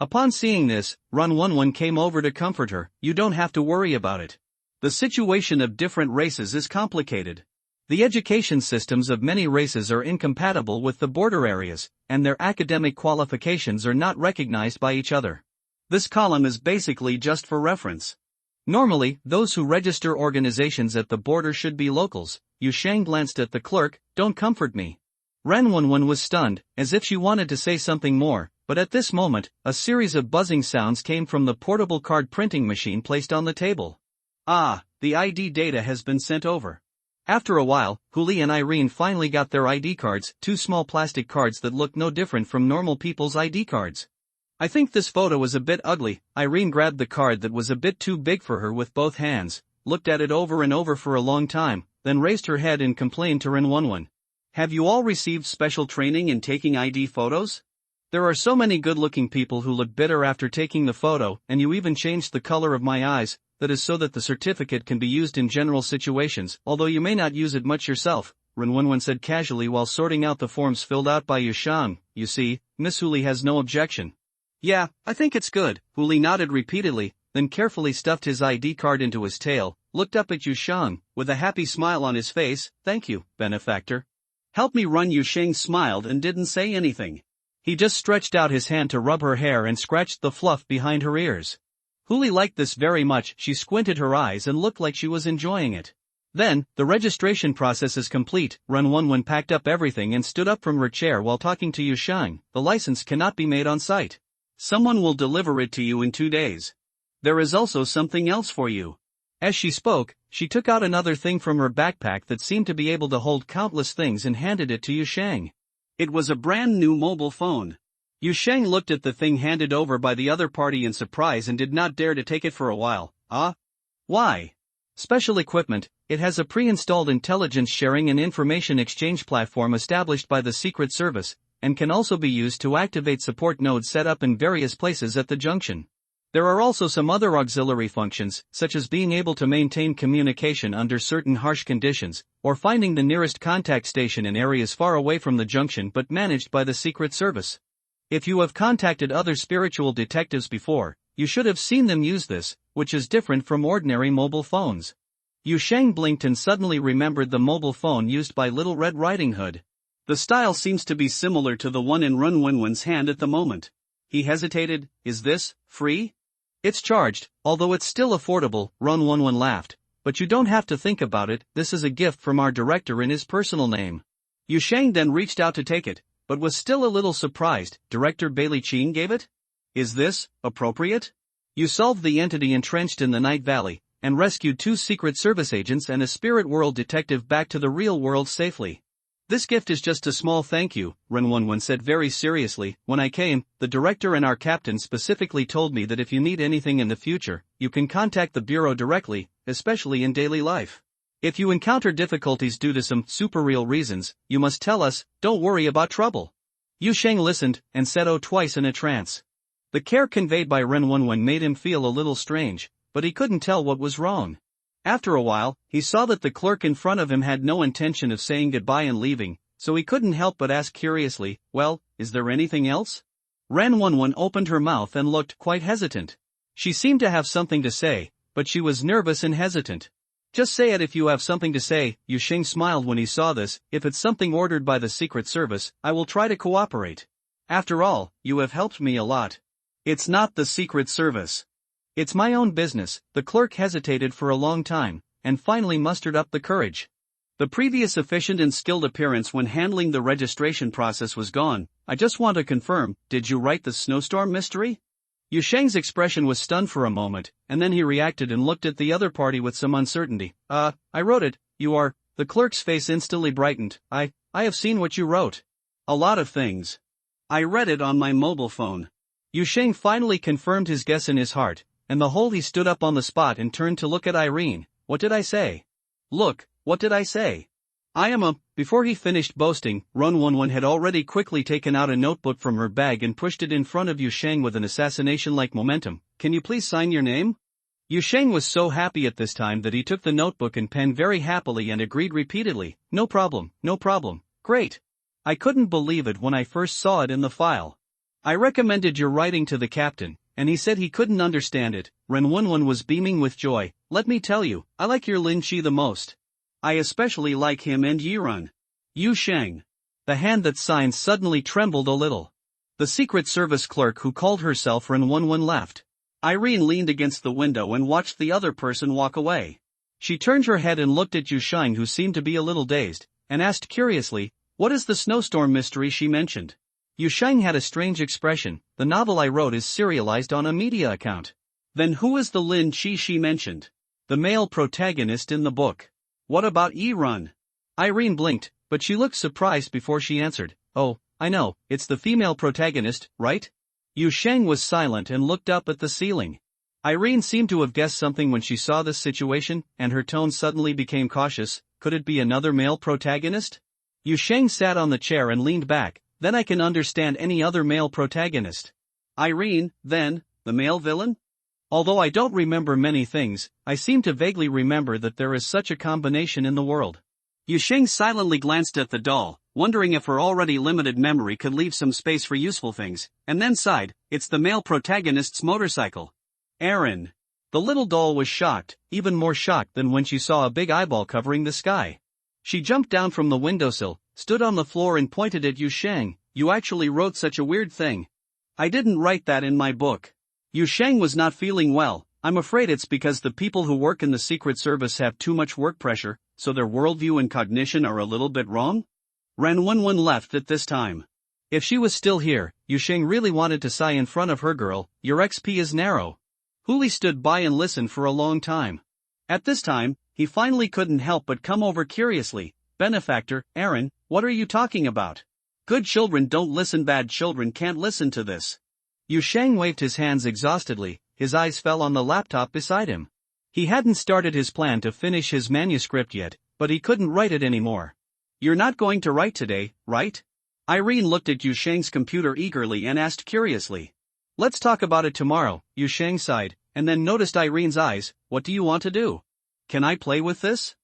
Upon seeing this, Run 11 came over to comfort her. You don't have to worry about it. The situation of different races is complicated. The education systems of many races are incompatible with the border areas, and their academic qualifications are not recognized by each other. This column is basically just for reference. Normally, those who register organizations at the border should be locals. Yu Shang glanced at the clerk. Don't comfort me. Ren 11 was stunned, as if she wanted to say something more, but at this moment, a series of buzzing sounds came from the portable card printing machine placed on the table. Ah, the ID data has been sent over. After a while, Huli and Irene finally got their ID cards, two small plastic cards that looked no different from normal people's ID cards. I think this photo is a bit ugly. Irene grabbed the card that was a bit too big for her with both hands, looked at it over and over for a long time, then raised her head and complained to Ren 11. Have you all received special training in taking ID photos? There are so many good-looking people who look bitter after taking the photo, and you even changed the color of my eyes. That is so that the certificate can be used in general situations, although you may not use it much yourself, Ren 11 said casually while sorting out the forms filled out by Yu Shang. You see, Miss Huli has no objection. Yeah, I think it's good. Huli nodded repeatedly, then carefully stuffed his ID card into his tail, looked up at Yu Shang, with a happy smile on his face. Thank you, benefactor. Help me run. Yu Shang smiled and didn't say anything. He just stretched out his hand to rub her hair and scratched the fluff behind her ears. Huli liked this very much. She squinted her eyes and looked like she was enjoying it. Then, the registration process is complete. Ren 11 packed up everything and stood up from her chair while talking to Yu Shang. The license cannot be made on site. Someone will deliver it to you in 2 days. There is also something else for you. As she spoke, she took out another thing from her backpack that seemed to be able to hold countless things and handed it to Yu Shang. It was a brand new mobile phone. Yu Shang looked at the thing handed over by the other party in surprise and did not dare to take it for a while. Ah? Why? Special equipment. It has a pre-installed intelligence sharing and information exchange platform established by the Secret Service, and can also be used to activate support nodes set up in various places at the junction. There are also some other auxiliary functions, such as being able to maintain communication under certain harsh conditions, or finding the nearest contact station in areas far away from the junction but managed by the Secret Service. If you have contacted other spiritual detectives before, you should have seen them use this, which is different from ordinary mobile phones. Yu Shang blinked and suddenly remembered the mobile phone used by Little Red Riding Hood. The style seems to be similar to the one in Run 11's hand at the moment. He hesitated. Is this free? It's charged, although it's still affordable, Run 11 laughed. But you don't have to think about it. This is a gift from our director in his personal name. Yu Shang then reached out to take it, but was still a little surprised. Director Bailey Ching gave it? Is this appropriate? You solved the entity entrenched in the Night Valley, and rescued 2 Secret Service agents and a spirit world detective back to the real world safely. This gift is just a small thank you, Ren 11 said very seriously. When I came, the director and our captain specifically told me that if you need anything in the future, you can contact the bureau directly, especially in daily life. If you encounter difficulties due to some super-real reasons, you must tell us. Don't worry about trouble. Yu Shang listened, and said oh twice in a trance. The care conveyed by Ren 11 made him feel a little strange, but he couldn't tell what was wrong. After a while, he saw that the clerk in front of him had no intention of saying goodbye and leaving, so he couldn't help but ask curiously, well, is there anything else? Ren 11 opened her mouth and looked quite hesitant. She seemed to have something to say, but she was nervous and hesitant. Just say it if you have something to say. Yu Shang smiled when he saw this. If it's something ordered by the Secret Service, I will try to cooperate. After all, you have helped me a lot. It's not the Secret Service. It's my own business. The clerk hesitated for a long time, and finally mustered up the courage. The previous efficient and skilled appearance when handling the registration process was gone. I just want to confirm, did you write the snowstorm mystery? Yu Shang's expression was stunned for a moment, and then he reacted and looked at the other party with some uncertainty. I wrote it. You are. The clerk's face instantly brightened. I have seen what you wrote. A lot of things. I read it on my mobile phone. Yu Shang finally confirmed his guess in his heart. And the whole he stood up on the spot and turned to look at Irene. What did I say? Look, what did I say? I am a. Before he finished boasting, Run 11 had already quickly taken out a notebook from her bag and pushed it in front of Yu Shang with an assassination-like momentum. Can you please sign your name? Yu Shang was so happy at this time that he took the notebook and pen very happily and agreed repeatedly. No problem, no problem. Great. I couldn't believe it when I first saw it in the file. I recommended your writing to the captain, and he said he couldn't understand it. Ren 11 was beaming with joy. Let me tell you, I like your Lin Chi the most. I especially like him and Yirun. Yu Sheng. The hand that signed suddenly trembled a little. The Secret Service clerk who called herself Ren 11 left. Irene leaned against the window and watched the other person walk away. She turned her head and looked at Yu Sheng, who seemed to be a little dazed, and asked curiously, "What is the snowstorm mystery she mentioned?" Yu Sheng had a strange expression. "The novel I wrote is serialized on a media account." "Then who is the Lin Chi she mentioned?" "The male protagonist in the book." "What about Yirun?" Irene blinked, but she looked surprised before she answered. "Oh, I know, it's the female protagonist, right?" Yu Sheng was silent and looked up at the ceiling. Irene seemed to have guessed something when she saw this situation, and her tone suddenly became cautious. Could it be another male protagonist? Yu Sheng sat on the chair and leaned back. "Then I can understand any other male protagonist." "Irene, then, the male villain?" "Although I don't remember many things, I seem to vaguely remember that there is such a combination in the world." Yu Sheng silently glanced at the doll, wondering if her already limited memory could leave some space for useful things, and then sighed. "It's the male protagonist's motorcycle." "Aaron." The little doll was shocked, even more shocked than when she saw a big eyeball covering the sky. She jumped down from the windowsill, stood on the floor and pointed at Yu Sheng. "You actually wrote such a weird thing." "I didn't write that in my book." Yu Sheng was not feeling well. "I'm afraid it's because the people who work in the Secret Service have too much work pressure, so their worldview and cognition are a little bit wrong?" Ren 11 left at this time. If she was still here, Yu Sheng really wanted to sigh in front of her girl. "Your XP is narrow." Huli stood by and listened for a long time. At this time, he finally couldn't help but come over curiously. "Benefactor, Aaron, what are you talking about? Good children don't listen, bad children can't listen to this." Yu Sheng waved his hands exhaustedly. His eyes fell on the laptop beside him. He hadn't started his plan to finish his manuscript yet, but he couldn't write it anymore. "You're not going to write today, right?" Irene looked at Yu Sheng's computer eagerly and asked curiously. "Let's talk about it tomorrow," Yu Sheng sighed, and then noticed Irene's eyes. "What do you want to do? Can I play with this?"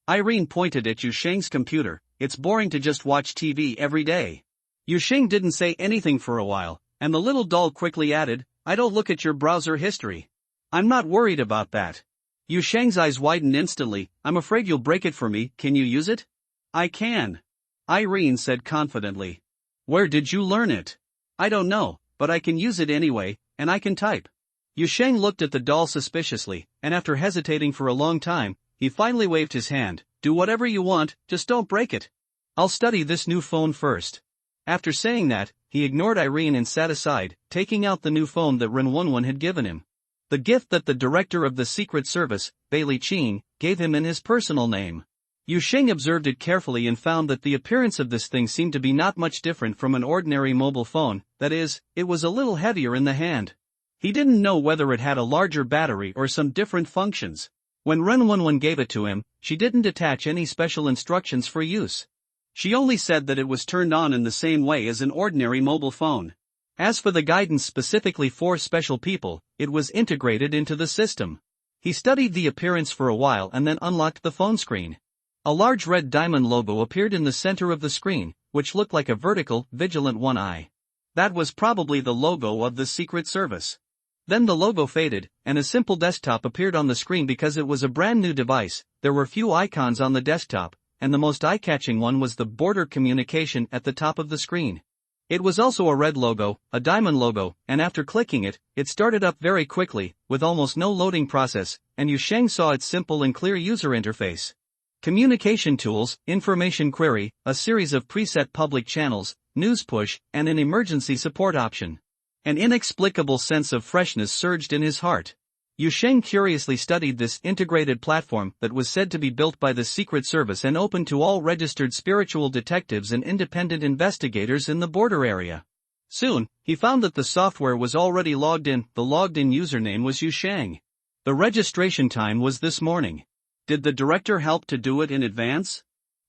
Irene pointed at Yu Sheng's computer. "It's boring to just watch TV every day." Yu Sheng didn't say anything for a while, and the little doll quickly added, "I don't look at your browser history." "I'm not worried about that." Yu Sheng's eyes widened instantly. "I'm afraid you'll break it for me. Can you use it?" "I can," Irene said confidently. "Where did you learn it?" "I don't know, but I can use it anyway, and I can type." Yu Sheng looked at the doll suspiciously, and after hesitating for a long time, he finally waved his hand. "Do whatever you want, just don't break it. I'll study this new phone first." After saying that, he ignored Irene and sat aside, taking out the new phone that Ren 11 had given him. The gift that the director of the Secret Service, Bailey Ching, gave him in his personal name. Yu Sheng observed it carefully and found that the appearance of this thing seemed to be not much different from an ordinary mobile phone. That is, it was a little heavier in the hand. He didn't know whether it had a larger battery or some different functions. When Ren 11 gave it to him, she didn't attach any special instructions for use. She only said that it was turned on in the same way as an ordinary mobile phone. As for the guidance specifically for special people, it was integrated into the system. He studied the appearance for a while and then unlocked the phone screen. A large red diamond logo appeared in the center of the screen, which looked like a vertical, vigilant one eye. That was probably the logo of the Secret Service. Then the logo faded, and a simple desktop appeared on the screen because it was a brand new device. There were few icons on the desktop, and the most eye-catching one was the border communication at the top of the screen. It was also a red logo, a diamond logo, and after clicking it, it started up very quickly, with almost no loading process, and Yu Sheng saw its simple and clear user interface. Communication tools, information query, a series of preset public channels, news push, and an emergency support option. An inexplicable sense of freshness surged in his heart. Yu Sheng curiously studied this integrated platform that was said to be built by the Secret Service and open to all registered spiritual detectives and independent investigators in the border area. Soon, he found that the software was already logged in. The logged-in username was Yu Sheng. The registration time was this morning. Did the director help to do it in advance?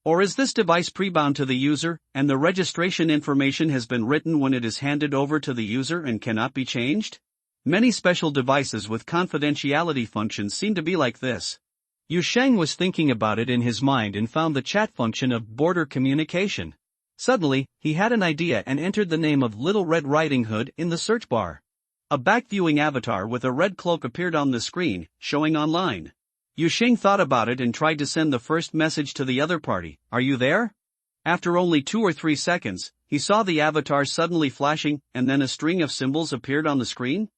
Or is this device pre-bound to the user, and the registration information has been written when it is handed over to the user and cannot be changed? Many special devices with confidentiality functions seem to be like this. Yu Sheng was thinking about it in his mind and found the chat function of border communication. Suddenly, he had an idea and entered the name of Little Red Riding Hood in the search bar. A back-viewing avatar with a red cloak appeared on the screen, showing online. Yusheng thought about it and tried to send the first message to the other party. Are you there? After only 2 or 3 seconds, he saw the avatar suddenly flashing, and then a string of symbols appeared on the screen.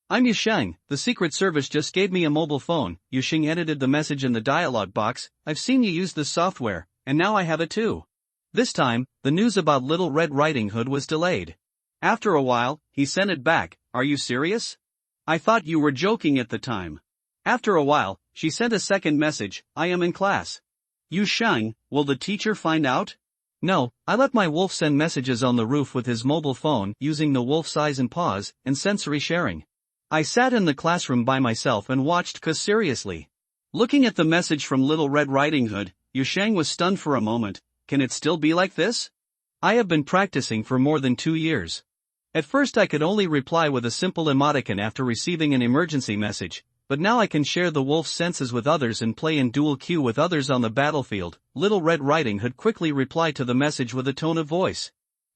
I'm Yusheng, the Secret Service just gave me a mobile phone. Yusheng edited the message in the dialog box. I've seen you use this software, and now I have it too. This time, the news about Little Red Riding Hood was delayed. After a while, he sent it back. Are you serious? I thought you were joking at the time. After a while, she sent a second message. I am in class. Yusheng, will the teacher find out? No, I let my wolf send messages on the roof with his mobile phone using the wolf's eyes and paws and sensory sharing. I sat in the classroom by myself and watched seriously. Looking at the message from Little Red Riding Hood, Yusheng was stunned for a moment. Can it still be like this? I have been practicing for more than 2 years. At first I could only reply with a simple emoticon after receiving an emergency message, but now I can share the wolf's senses with others and play in dual queue with others on the battlefield. Little Red Riding Hood quickly replied to the message with a tone of voice.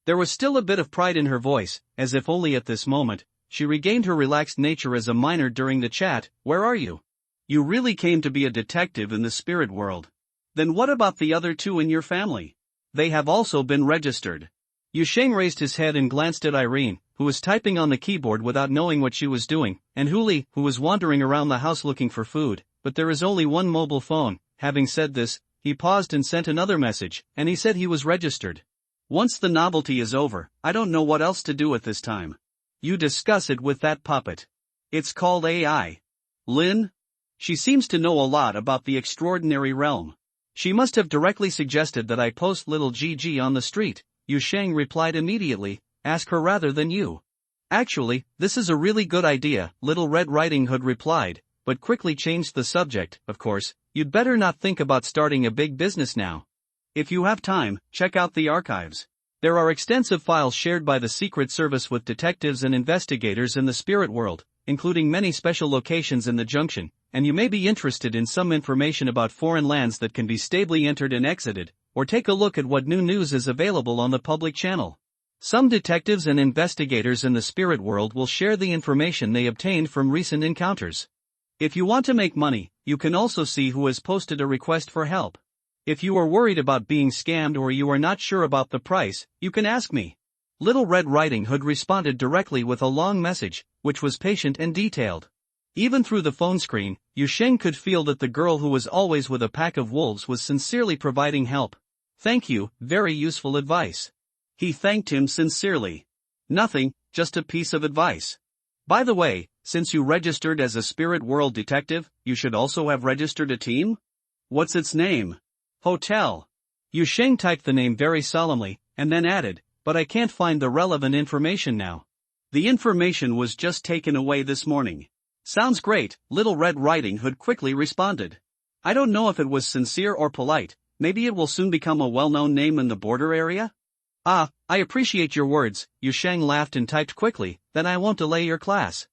There was still a bit of pride in her voice, as if only at this moment, she regained her relaxed nature as a minor during the chat. Where are you? You really came to be a detective in the spirit world. Then what about the other 2 in your family? They have also been registered. Yusheng raised his head and glanced at Irene, who was typing on the keyboard without knowing what she was doing, and Huli, who was wandering around the house looking for food, but there is only one mobile phone. Having said this, he paused and sent another message, and he said he was registered. Once the novelty is over, I don't know what else to do at this time. You discuss it with that puppet. It's called AI. Lin? She seems to know a lot about the extraordinary realm. She must have directly suggested that I post little GG on the street. Yusheng replied immediately, ask her rather than you. Actually, this is a really good idea, Little Red Riding Hood replied, but quickly changed the subject. Of course, you'd better not think about starting a big business now. If you have time, check out the archives. There are extensive files shared by the Secret Service with detectives and investigators in the spirit world, including many special locations in the junction, and you may be interested in some information about foreign lands that can be stably entered and exited, or take a look at what new news is available on the public channel. Some detectives and investigators in the spirit world will share the information they obtained from recent encounters. If you want to make money, you can also see who has posted a request for help. If you are worried about being scammed or you are not sure about the price, you can ask me. Little Red Riding Hood responded directly with a long message, which was patient and detailed. Even through the phone screen, Yusheng could feel that the girl who was always with a pack of wolves was sincerely providing help. Thank you, very useful advice. He thanked him sincerely. Nothing, just a piece of advice. By the way, since you registered as a spirit world detective, you should also have registered a team? What's its name? Hotel. Yusheng typed the name very solemnly, and then added, but I can't find the relevant information now. The information was just taken away this morning. Sounds great, Little Red Riding Hood quickly responded. I don't know if it was sincere or polite, maybe it will soon become a well-known name in the border area? Ah, I appreciate your words, Yusheng laughed and typed quickly, then I won't delay your class.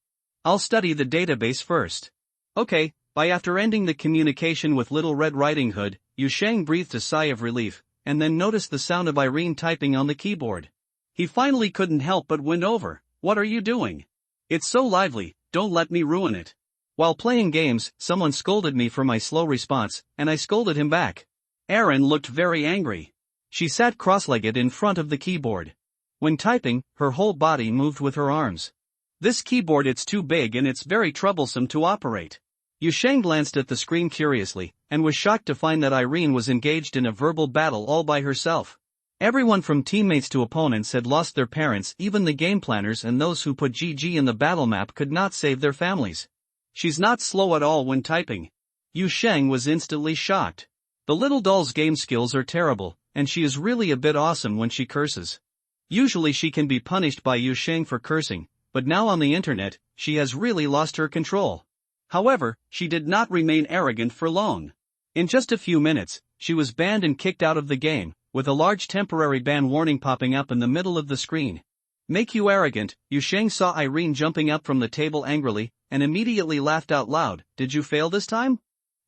I'll study the database first. Okay, bye. After ending the communication with Little Red Riding Hood, Yusheng breathed a sigh of relief, and then noticed the sound of Irene typing on the keyboard. He finally couldn't help but went over. What are you doing? It's so lively, don't let me ruin it. While playing games, someone scolded me for my slow response, and I scolded him back. Erin looked very angry. She sat cross-legged in front of the keyboard. When typing, her whole body moved with her arms. This keyboard, it's too big and it's very troublesome to operate. Yusheng glanced at the screen curiously, and was shocked to find that Irene was engaged in a verbal battle all by herself. Everyone from teammates to opponents had lost their parents, even the game planners and those who put GG in the battle map could not save their families. She's not slow at all when typing. Yusheng was instantly shocked. The little doll's game skills are terrible, and she is really a bit awesome when she curses. Usually she can be punished by Yusheng for cursing, but now on the internet, she has really lost her control. However, she did not remain arrogant for long. In just a few minutes, she was banned and kicked out of the game, with a large temporary ban warning popping up in the middle of the screen. Make you arrogant, Yusheng saw Irene jumping up from the table angrily, and immediately laughed out loud. Did you fail this time?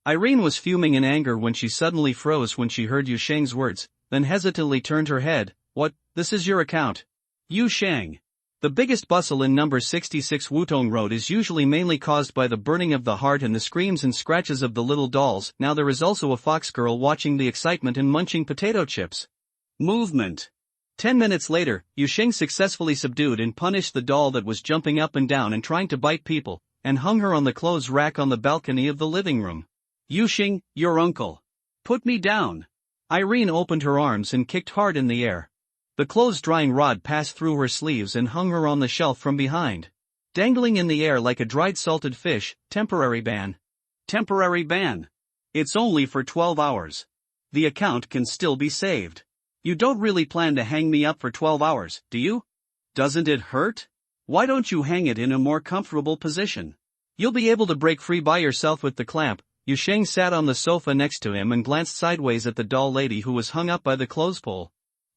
Irene was fuming in anger when she suddenly froze when she heard Yusheng's words, then hesitantly turned her head. What, this is your account? Yu Shang. The biggest bustle in number 66 Wutong Road is usually mainly caused by the burning of the heart and the screams and scratches of the little dolls. Now there is also a fox girl watching the excitement and munching potato chips. Movement. 10 minutes later, Yu Sheng successfully subdued and punished the doll that was jumping up and down and trying to bite people, and hung her on the clothes rack on the balcony of the living room. Yu Sheng, your uncle. Put me down. Irene opened her arms and kicked hard in the air. The clothes drying rod passed through her sleeves and hung her on the shelf from behind. Dangling in the air like a dried salted fish, temporary ban. Temporary ban. It's only for 12 hours. The account can still be saved. You don't really plan to hang me up for 12 hours, do you? Doesn't it hurt? Why don't you hang it in a more comfortable position? You'll be able to break free by yourself with the clamp. Yu Sheng sat on the sofa next to him and glanced sideways at the doll lady who was hung up by the clothes pole.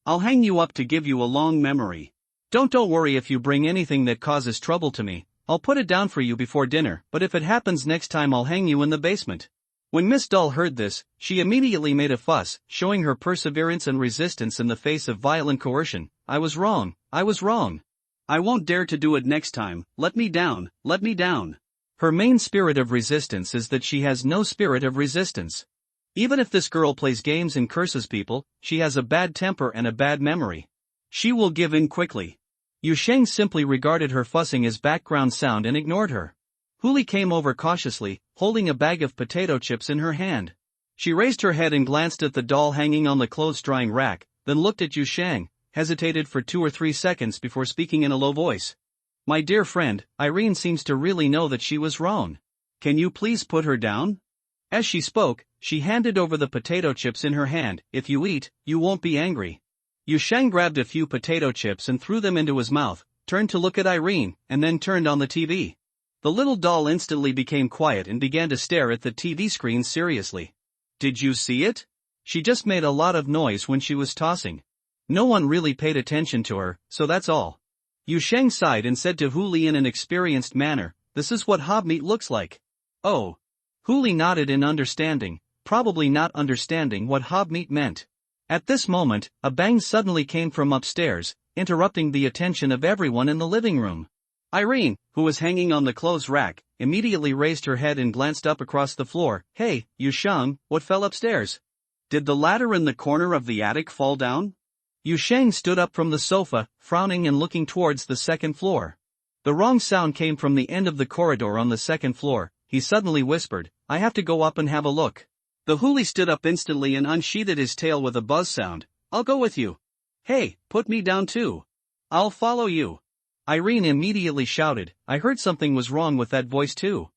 I'll hang you up to give you a long memory. Don't worry if you bring anything that causes trouble to me. I'll put it down for you before dinner, but if it happens next time I'll hang you in the basement. When Miss Doll heard this, she immediately made a fuss, showing her perseverance and resistance in the face of violent coercion. I was wrong. I won't dare to do it next time. Let me down. Her main spirit of resistance is that she has no spirit of resistance. Even if this girl plays games and curses people, she has a bad temper and a bad memory. She will give in quickly. Yu Sheng simply regarded her fussing as background sound and ignored her. Huli came over cautiously, holding a bag of potato chips in her hand. She raised her head and glanced at the doll hanging on the clothes-drying rack, then looked at Yu Sheng, hesitated for 2 or 3 seconds before speaking in a low voice. My dear friend, Irene seems to really know that she was wrong. Can you please put her down? As she spoke, she handed over the potato chips in her hand. If you eat, you won't be angry. Yu Sheng grabbed a few potato chips and threw them into his mouth, turned to look at Irene, and then turned on the TV. The little doll instantly became quiet and began to stare at the TV screen seriously. Did you see it? She just made a lot of noise when she was tossing. No one really paid attention to her, so that's all. Yu Sheng sighed and said to Huli in an experienced manner, this is what hobmeat looks like. Oh. Huli nodded in understanding, probably not understanding what hobmeat meant. At this moment, a bang suddenly came from upstairs, interrupting the attention of everyone in the living room. Irene, who was hanging on the clothes rack, immediately raised her head and glanced up across the floor. Hey, Yu Sheng, what fell upstairs? Did the ladder in the corner of the attic fall down? Yu Sheng stood up from the sofa, frowning and looking towards the second floor. The wrong sound came from the end of the corridor on the second floor. He suddenly whispered, I have to go up and have a look. The Huli stood up instantly and unsheathed his tail with a buzz sound. I'll go with you. Hey, put me down too. I'll follow you. Irene immediately shouted, I heard something was wrong with that voice too.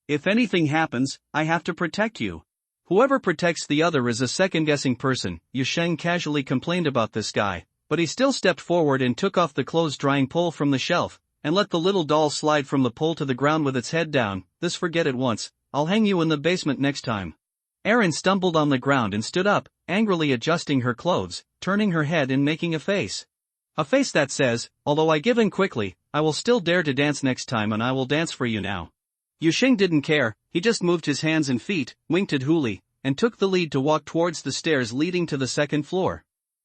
If anything happens, I have to protect you. Whoever protects the other is a second-guessing person. Yu Sheng casually complained about this guy, but he still stepped forward and took off the clothes-drying pole from the shelf, and let the little doll slide from the pole to the ground with its head down. This forget it once, I'll hang you in the basement next time. Erin stumbled on the ground and stood up, angrily adjusting her clothes, turning her head and making a face. A face that says, although I give in quickly, I will still dare to dance next time and I will dance for you now. Yu Sheng didn't care, he just moved his hands and feet, winked at Huli, and took the lead to walk towards the stairs leading to the second floor.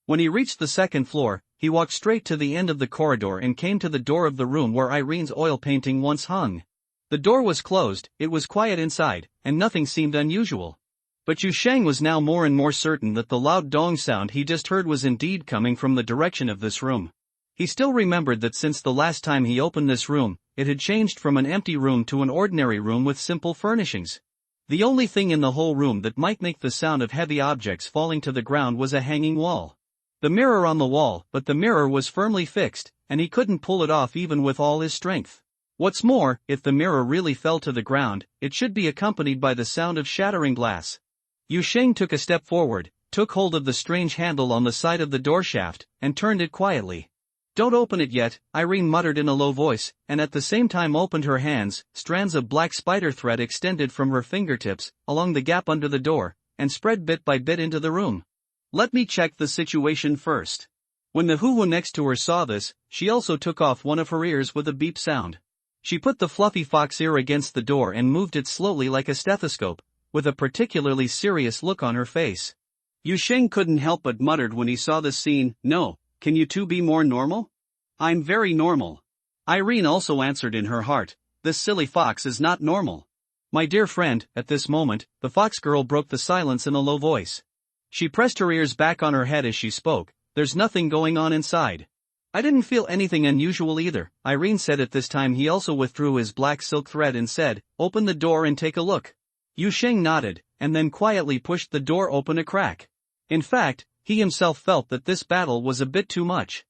When he reached the second floor, he walked straight to the end of the corridor and came to the door of the room where Irene's oil painting once hung. The door was closed, it was quiet inside, and nothing seemed unusual. But Yu Sheng was now more and more certain that the loud dong sound he just heard was indeed coming from the direction of this room. He still remembered that since the last time he opened this room, it had changed from an empty room to an ordinary room with simple furnishings. The only thing in the whole room that might make the sound of heavy objects falling to the ground was a hanging wall. The mirror on the wall, but the mirror was firmly fixed, and he couldn't pull it off even with all his strength. What's more, if the mirror really fell to the ground, it should be accompanied by the sound of shattering glass. Yu Sheng took a step forward, took hold of the strange handle on the side of the door shaft, and turned it quietly. Don't open it yet, Irene muttered in a low voice, and at the same time opened her hands. Strands of black spider thread extended from her fingertips, along the gap under the door, and spread bit by bit into the room. Let me check the situation first. When the hoo-hoo next to her saw this, she also took off one of her ears with a beep sound. She put the fluffy fox ear against the door and moved it slowly like a stethoscope, with a particularly serious look on her face. Yu Sheng couldn't help but muttered when he saw this scene, no, can you two be more normal? I'm very normal. Irene also answered in her heart, this silly fox is not normal. My dear friend, at this moment, the fox girl broke the silence in a low voice. She pressed her ears back on her head as she spoke, there's nothing going on inside. I didn't feel anything unusual either, Irene said. At this time he also withdrew his black silk thread and said, open the door and take a look. Yu Sheng nodded, and then quietly pushed the door open a crack. In fact, he himself felt that this battle was a bit too much.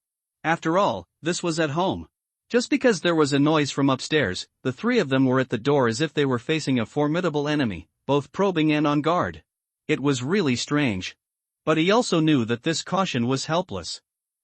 After all, this was at home. Just because there was a noise from upstairs, the three of them were at the door as if they were facing a formidable enemy, both probing and on guard. It was really strange. But he also knew that this caution was helpless.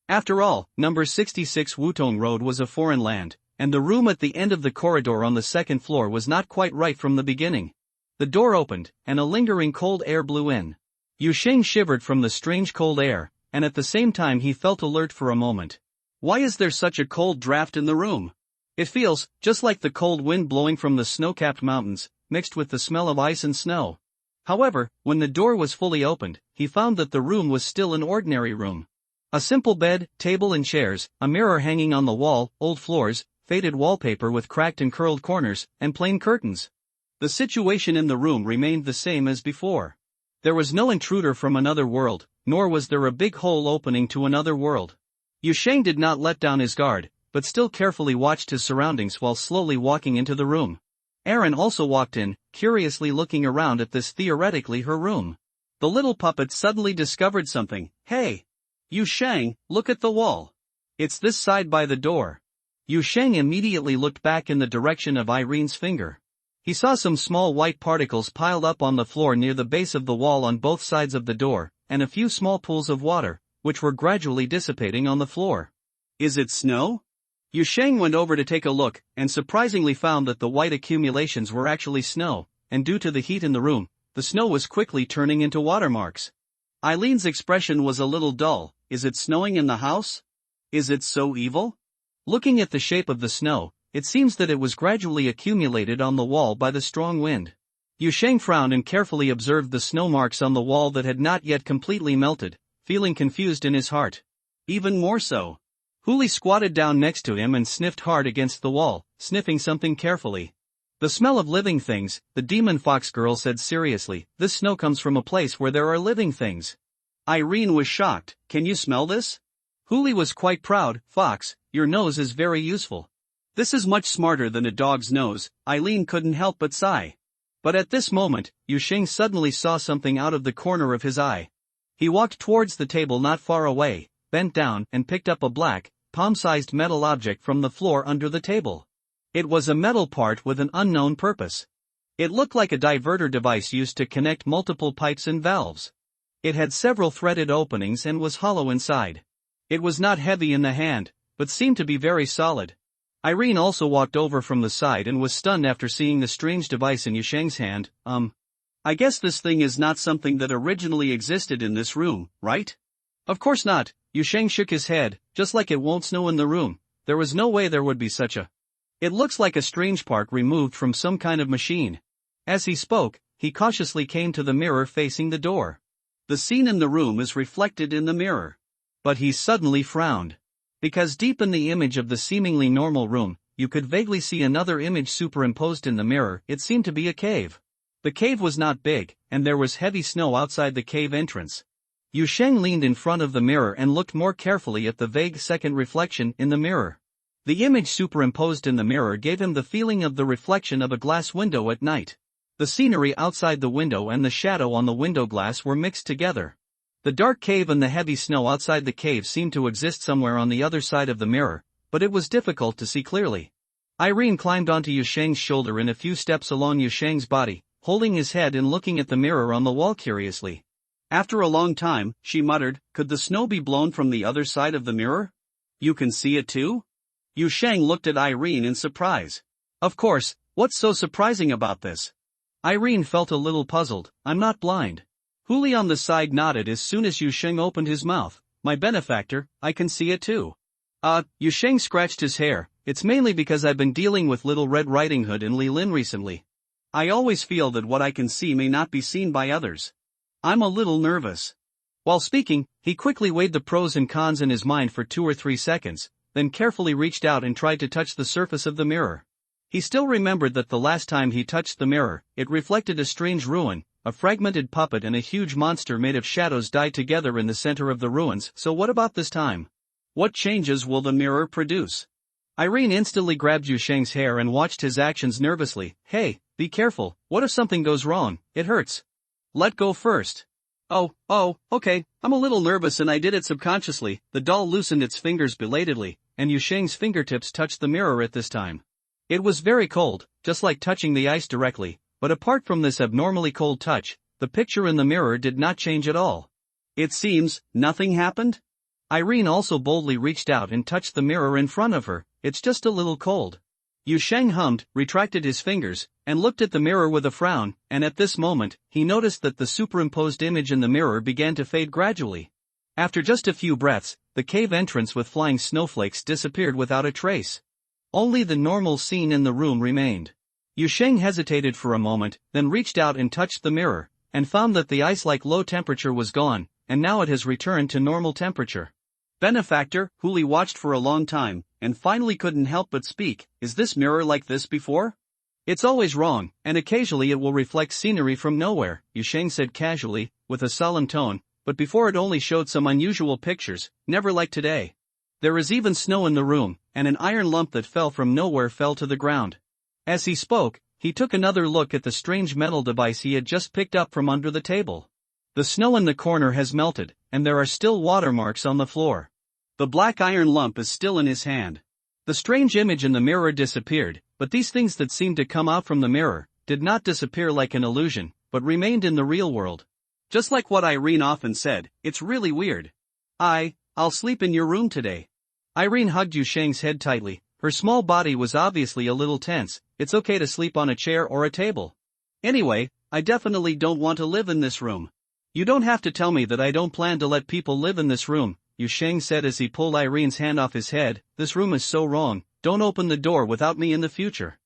After all, number 66 Wutong Road was a foreign land, and the room at the end of the corridor on the second floor was not quite right from the beginning. The door opened, and a lingering cold air blew in. Yu Sheng shivered from the strange cold air, and at the same time he felt alert for a moment. Why is there such a cold draft in the room? It feels just like the cold wind blowing from the snow-capped mountains, mixed with the smell of ice and snow. However, when the door was fully opened, he found that the room was still an ordinary room. A simple bed, table and chairs, a mirror hanging on the wall, old floors, faded wallpaper with cracked and curled corners, and plain curtains. The situation in the room remained the same as before. There was no intruder from another world, nor was there a big hole opening to another world. Yu Sheng did not let down his guard, but still carefully watched his surroundings while slowly walking into the room. Aaron also walked in, curiously looking around at this theoretically her room. The little puppet suddenly discovered something. Hey! Yu Sheng, look at the wall. It's this side by the door. Yu Sheng immediately looked back in the direction of Irene's finger. He saw some small white particles piled up on the floor near the base of the wall on both sides of the door, and a few small pools of water, which were gradually dissipating on the floor. Is it snow? Yu Sheng went over to take a look, and surprisingly found that the white accumulations were actually snow, and due to the heat in the room, the snow was quickly turning into watermarks. Eileen's expression was a little dull. Is it snowing in the house? Is it so evil? Looking at the shape of the snow, it seems that it was gradually accumulated on the wall by the strong wind. Yu Sheng frowned and carefully observed the snow marks on the wall that had not yet completely melted, feeling confused in his heart. Even more so. Huli squatted down next to him and sniffed hard against the wall, sniffing something carefully. The smell of living things, the demon fox girl said seriously. This snow comes from a place where there are living things. Irene was shocked. Can you smell this? Huli was quite proud. Fox, your nose is very useful. This is much smarter than a dog's nose. Eileen couldn't help but sigh. But at this moment, Yu Sheng suddenly saw something out of the corner of his eye. He walked towards the table not far away, bent down and picked up a black, palm-sized metal object from the floor under the table. It was a metal part with an unknown purpose. It looked like a diverter device used to connect multiple pipes and valves. It had several threaded openings and was hollow inside. It was not heavy in the hand, but seemed to be very solid. Irene also walked over from the side and was stunned after seeing the strange device in Yu Sheng's hand. I guess this thing is not something that originally existed in this room, right? Of course not. Yu Sheng shook his head. Just like it won't snow in the room, there was no way there would be such a... It looks like a strange part removed from some kind of machine. As he spoke, he cautiously came to the mirror facing the door. The scene in the room is reflected in the mirror. But he suddenly frowned. Because deep in the image of the seemingly normal room, you could vaguely see another image superimposed in the mirror. It seemed to be a cave. The cave was not big, and there was heavy snow outside the cave entrance. Yu Sheng leaned in front of the mirror and looked more carefully at the vague second reflection in the mirror. The image superimposed in the mirror gave him the feeling of the reflection of a glass window at night. The scenery outside the window and the shadow on the window glass were mixed together. The dark cave and the heavy snow outside the cave seemed to exist somewhere on the other side of the mirror, but it was difficult to see clearly. Irene climbed onto Yu Sheng's shoulder and a few steps along Yu Sheng's body, holding his head and looking at the mirror on the wall curiously. After a long time, she muttered, could the snow be blown from the other side of the mirror? You can see it too? Yu Sheng looked at Irene in surprise. Of course, what's so surprising about this? Irene felt a little puzzled. I'm not blind. Huli on the side nodded as soon as Yu Sheng opened his mouth. My benefactor, I can see it too. Yu Sheng scratched his hair. It's mainly because I've been dealing with Little Red Riding Hood and Li Lin recently. I always feel that what I can see may not be seen by others. I'm a little nervous. While speaking, he quickly weighed the pros and cons in his mind for 2 or 3 seconds, then carefully reached out and tried to touch the surface of the mirror. He still remembered that the last time he touched the mirror, it reflected a strange ruin, a fragmented puppet and a huge monster made of shadows died together in the center of the ruins. So what about this time? What changes will the mirror produce? Irene instantly grabbed Yu Sheng's hair and watched his actions nervously. Hey, be careful, what if something goes wrong? It hurts. Let go first. Oh, okay, I'm a little nervous and I did it subconsciously. The doll loosened its fingers belatedly, and Yu Sheng's fingertips touched the mirror at this time. It was very cold, just like touching the ice directly, but apart from this abnormally cold touch, the picture in the mirror did not change at all. It seems, nothing happened? Irene also boldly reached out and touched the mirror in front of her. It's just a little cold. Yu Sheng hummed, retracted his fingers, and looked at the mirror with a frown, and at this moment, he noticed that the superimposed image in the mirror began to fade gradually. After just a few breaths, the cave entrance with flying snowflakes disappeared without a trace. Only the normal scene in the room remained. Yu Sheng hesitated for a moment, then reached out and touched the mirror, and found that the ice-like low temperature was gone, and now it has returned to normal temperature. Benefactor, Huli watched for a long time, and finally couldn't help but speak. Is this mirror like this before? It's always wrong, and occasionally it will reflect scenery from nowhere, Yu Sheng said casually, with a solemn tone, but before it only showed some unusual pictures, never like today. There is even snow in the room, and an iron lump that fell from nowhere fell to the ground. As he spoke, he took another look at the strange metal device he had just picked up from under the table. The snow in the corner has melted, and there are still watermarks on the floor. The black iron lump is still in his hand. The strange image in the mirror disappeared, but these things that seemed to come out from the mirror did not disappear like an illusion, but remained in the real world. Just like what Irene often said, it's really weird. I'll sleep in your room today. Irene hugged Yu Sheng's head tightly. Her small body was obviously a little tense. It's okay to sleep on a chair or a table. Anyway, I definitely don't want to live in this room. You don't have to tell me that I don't plan to let people live in this room, Yu Sheng said as he pulled Irene's hand off his head. This room is so wrong, don't open the door without me in the future.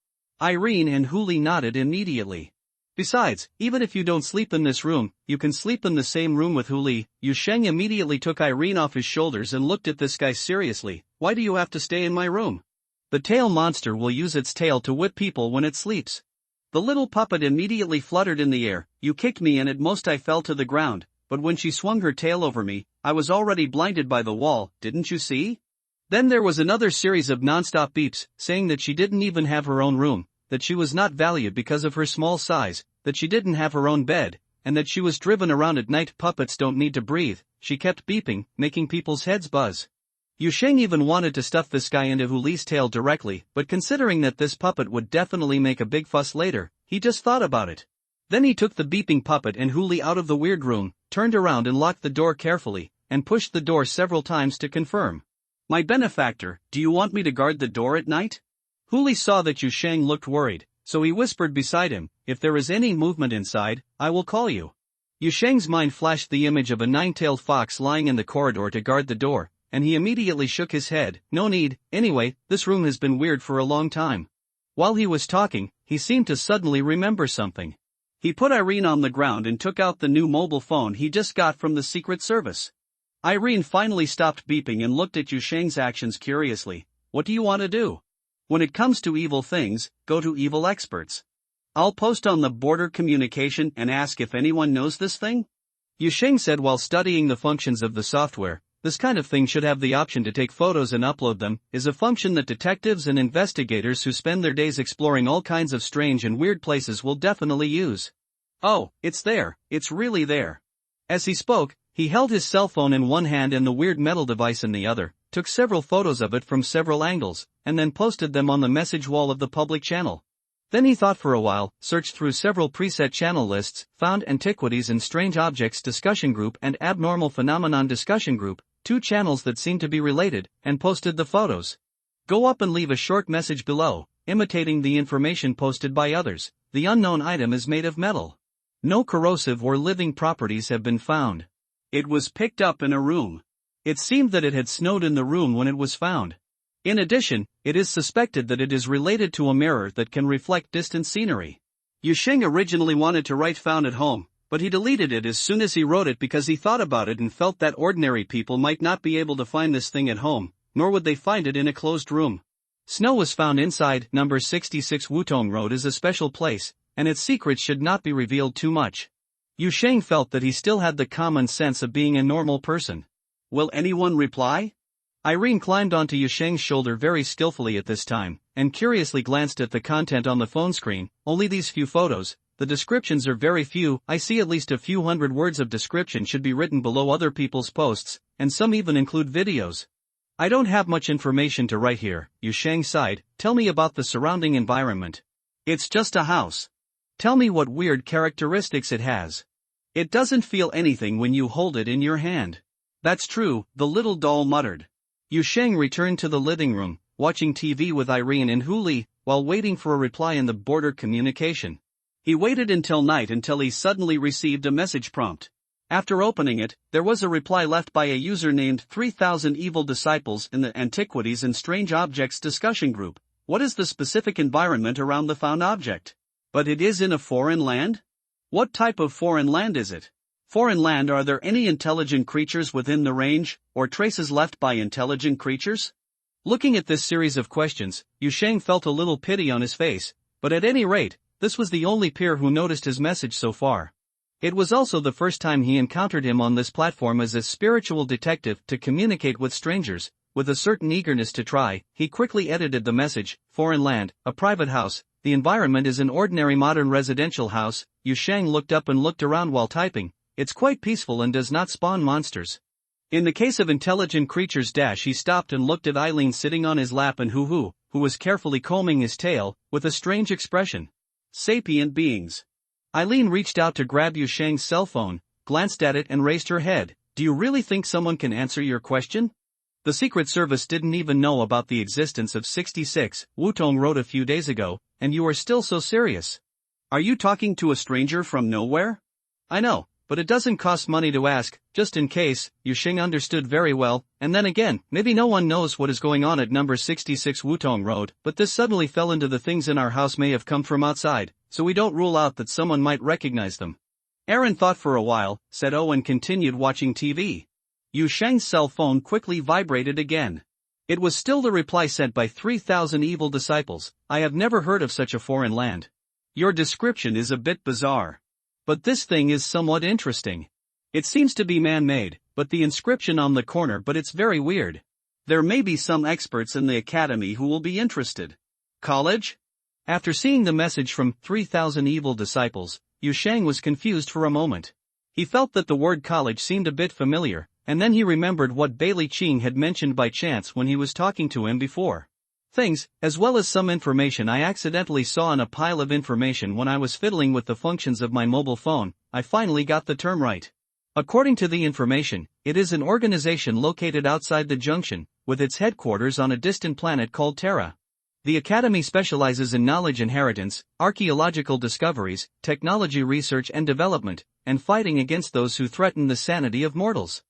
Irene and Huli nodded immediately. Besides, even if you don't sleep in this room, you can sleep in the same room with Huli. Yu Sheng immediately took Irene off his shoulders and looked at this guy seriously. Why do you have to stay in my room? The tail monster will use its tail to whip people when it sleeps. The little puppet immediately fluttered in the air. You kicked me and at most I fell to the ground, but when she swung her tail over me, I was already blinded by the wall, didn't you see? Then there was another series of non-stop beeps, saying that she didn't even have her own room, that she was not valued because of her small size, that she didn't have her own bed, and that she was driven around at night. Puppets don't need to breathe. She kept beeping, making people's heads buzz. Yu Sheng even wanted to stuff this guy into Huli's tail directly, but considering that this puppet would definitely make a big fuss later, he just thought about it. Then he took the beeping puppet and Huli out of the weird room, turned around and locked the door carefully, and pushed the door several times to confirm. My benefactor, do you want me to guard the door at night? Huli saw that Yu Sheng looked worried, so he whispered beside him, if there is any movement inside, I will call you. Yu Sheng's mind flashed the image of a nine-tailed fox lying in the corridor to guard the door, and he immediately shook his head. No need, anyway, this room has been weird for a long time. While he was talking, he seemed to suddenly remember something. He put Irene on the ground and took out the new mobile phone he just got from the Secret Service. Irene finally stopped beeping and looked at Yu Sheng's actions curiously. What do you want to do? When it comes to evil things, go to evil experts. I'll post on the border communication and ask if anyone knows this thing? Yu Sheng said while studying the functions of the software. This kind of thing should have the option to take photos and upload them, is a function that detectives and investigators who spend their days exploring all kinds of strange and weird places will definitely use. Oh, it's there, it's really there. As he spoke, he held his cell phone in one hand and the weird metal device in the other, took several photos of it from several angles, and then posted them on the message wall of the public channel. Then he thought for a while, searched through several preset channel lists, found Antiquities and Strange Objects Discussion Group and Abnormal Phenomenon Discussion Group, two channels that seemed to be related, and posted the photos. Go up and leave a short message below, imitating the information posted by others. The unknown item is made of metal. No corrosive or living properties have been found. It was picked up in a room. It seemed that it had snowed in the room when it was found. In addition, it is suspected that it is related to a mirror that can reflect distant scenery. Yu Sheng originally wanted to write found at home, but he deleted it as soon as he wrote it because he thought about it and felt that ordinary people might not be able to find this thing at home, nor would they find it in a closed room. Snow was found inside. Number 66 Wutong Road is a special place, and its secrets should not be revealed too much. Yu Sheng felt that he still had the common sense of being a normal person. Will anyone reply? Irene climbed onto Yu Sheng's shoulder very skillfully at this time, and curiously glanced at the content on the phone screen. Only these few photos, the descriptions are very few. I see at least a few hundred words of description should be written below other people's posts, and some even include videos. I don't have much information to write here, Yu Sheng sighed. Tell me about the surrounding environment. It's just a house. Tell me what weird characteristics it has. It doesn't feel anything when you hold it in your hand. That's true, the little doll muttered. Yu Sheng returned to the living room, watching TV with Irene and Huli, while waiting for a reply in the border communication. He waited until night until he suddenly received a message prompt. After opening it, there was a reply left by a user named 3000 Evil Disciples in the Antiquities and Strange Objects discussion group. What is the specific environment around the found object? But it is in a foreign land? What type of foreign land is it? Foreign land. Are there any intelligent creatures within the range, or traces left by intelligent creatures? Looking at this series of questions, Yu Sheng felt a little pity on his face, but at any rate, this was the only peer who noticed his message so far. It was also the first time he encountered him on this platform as a spiritual detective to communicate with strangers. With a certain eagerness to try, he quickly edited the message. Foreign land, a private house. The environment is an ordinary modern residential house. Yu Sheng looked up and looked around while typing. It's quite peaceful and does not spawn monsters. In the case of intelligent creatures he stopped and looked at Eileen sitting on his lap and who was carefully combing his tail, with a strange expression. Sapient beings. Eileen reached out to grab Yu Sheng's cell phone, glanced at it and raised her head. Do you really think someone can answer your question? The Secret Service didn't even know about the existence of 66 Wutong Road a few days ago, and you are still so serious. Are you talking to a stranger from nowhere? I know, but it doesn't cost money to ask, just in case. Yu Sheng understood very well, and then again, maybe no one knows what is going on at number 66 Wutong Road, but this suddenly fell into the things in our house may have come from outside, so we don't rule out that someone might recognize them. Aaron thought for a while, said oh, and continued watching TV. Yu Sheng's cell phone quickly vibrated again. It was still the reply sent by 3000 Evil Disciples. I have never heard of such a foreign land. Your description is a bit bizarre. But this thing is somewhat interesting. It seems to be man-made, but the inscription on the corner, but it's very weird. There may be some experts in the academy who will be interested. College? After seeing the message from 3000 Evil Disciples, Yu Sheng was confused for a moment. He felt that the word college seemed a bit familiar, and then he remembered what Bailey Ching had mentioned by chance when he was talking to him before. Things, as well as some information I accidentally saw in a pile of information when I was fiddling with the functions of my mobile phone. I finally got the term right. According to the information, it is an organization located outside the junction, with its headquarters on a distant planet called Terra. The Academy specializes in knowledge inheritance, archaeological discoveries, technology research and development, and fighting against those who threaten the sanity of mortals.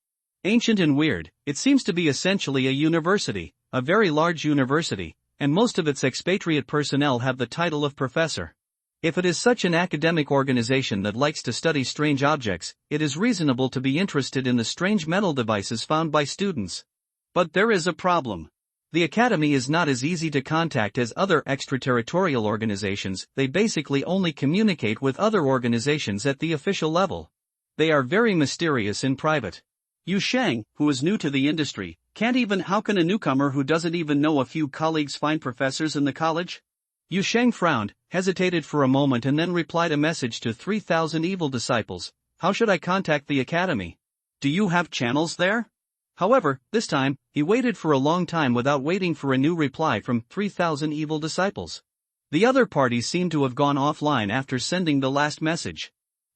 Ancient and weird, it seems to be essentially a university, a very large university, and most of its expatriate personnel have the title of professor. If it is such an academic organization that likes to study strange objects, it is reasonable to be interested in the strange metal devices found by students. But there is a problem. The Academy is not as easy to contact as other extraterritorial organizations. They basically only communicate with other organizations at the official level. They are very mysterious in private. Yu Sheng, who is new to the industry, can't even. How can a newcomer who doesn't even know a few colleagues find professors in the college? Yu Sheng frowned, hesitated for a moment and then replied a message to 3000 Evil Disciples. How should I contact the Academy? Do you have channels there? However, this time, he waited for a long time without waiting for a new reply from 3000 Evil Disciples. The other parties seemed to have gone offline after sending the last message.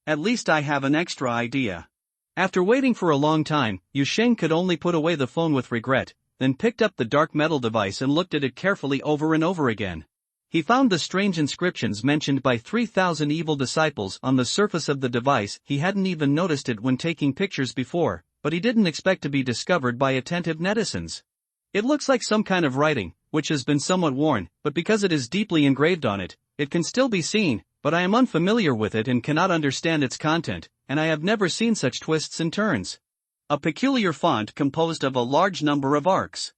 At least I have an extra idea. After waiting for a long time, Yu Sheng could only put away the phone with regret, then picked up the dark metal device and looked at it carefully over and over again. He found the strange inscriptions mentioned by 3000 Evil Disciples on the surface of the device. He hadn't even noticed it when taking pictures before, but he didn't expect to be discovered by attentive netizens. It looks like some kind of writing, which has been somewhat worn, but because it is deeply engraved on it, it can still be seen. but I am unfamiliar with it and cannot understand its content, and I have never seen such twists and turns. A peculiar font composed of a large number of arcs.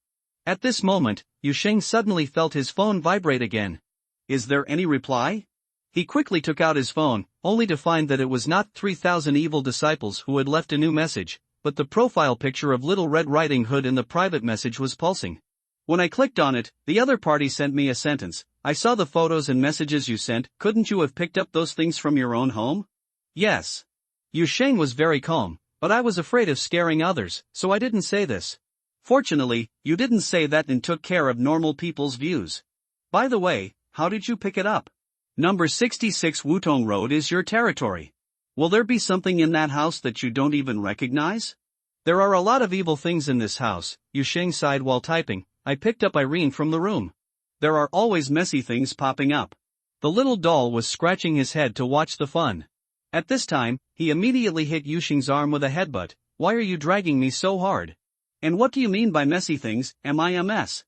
At this moment, Yusheng suddenly felt his phone vibrate again. Is there any reply? He quickly took out his phone, only to find that it was not 3,000 evil disciples who had left a new message, but the profile picture of Little Red Riding Hood in the private message was pulsing. When I clicked on it, the other party sent me a sentence. I saw the photos and messages you sent. Couldn't you have picked up those things from your own home? Yes. Yusheng was very calm, but I was afraid of scaring others, so I didn't say this. Fortunately, you didn't say that and took care of normal people's views. By the way, how did you pick it up? Number 66 Wutong Road is your territory. Will there be something in that house that you don't even recognize? There are a lot of evil things in this house, Yusheng sighed while typing. I picked up Irene from the room. There are always messy things popping up. The little doll was scratching his head to watch the fun. At this time, he immediately hit Yusheng's arm with a headbutt. Why are you dragging me so hard? And what do you mean by messy things? Am I a mess?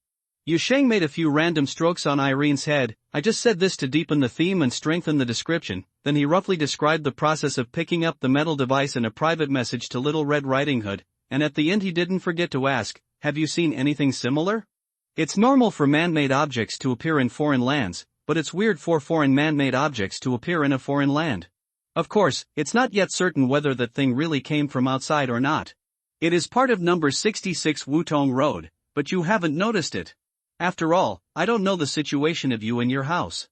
Yusheng made a few random strokes on Irene's head. I just said this to deepen the theme and strengthen the description. Then he roughly described the process of picking up the metal device in a private message to Little Red Riding Hood, and at the end he didn't forget to ask, have you seen anything similar? It's normal for man-made objects to appear in foreign lands, but it's weird for foreign man-made objects to appear in a foreign land. Of course, it's not yet certain whether that thing really came from outside or not. It is part of number 66 Wutong Road, but you haven't noticed it. After all, I don't know the situation of you and your house.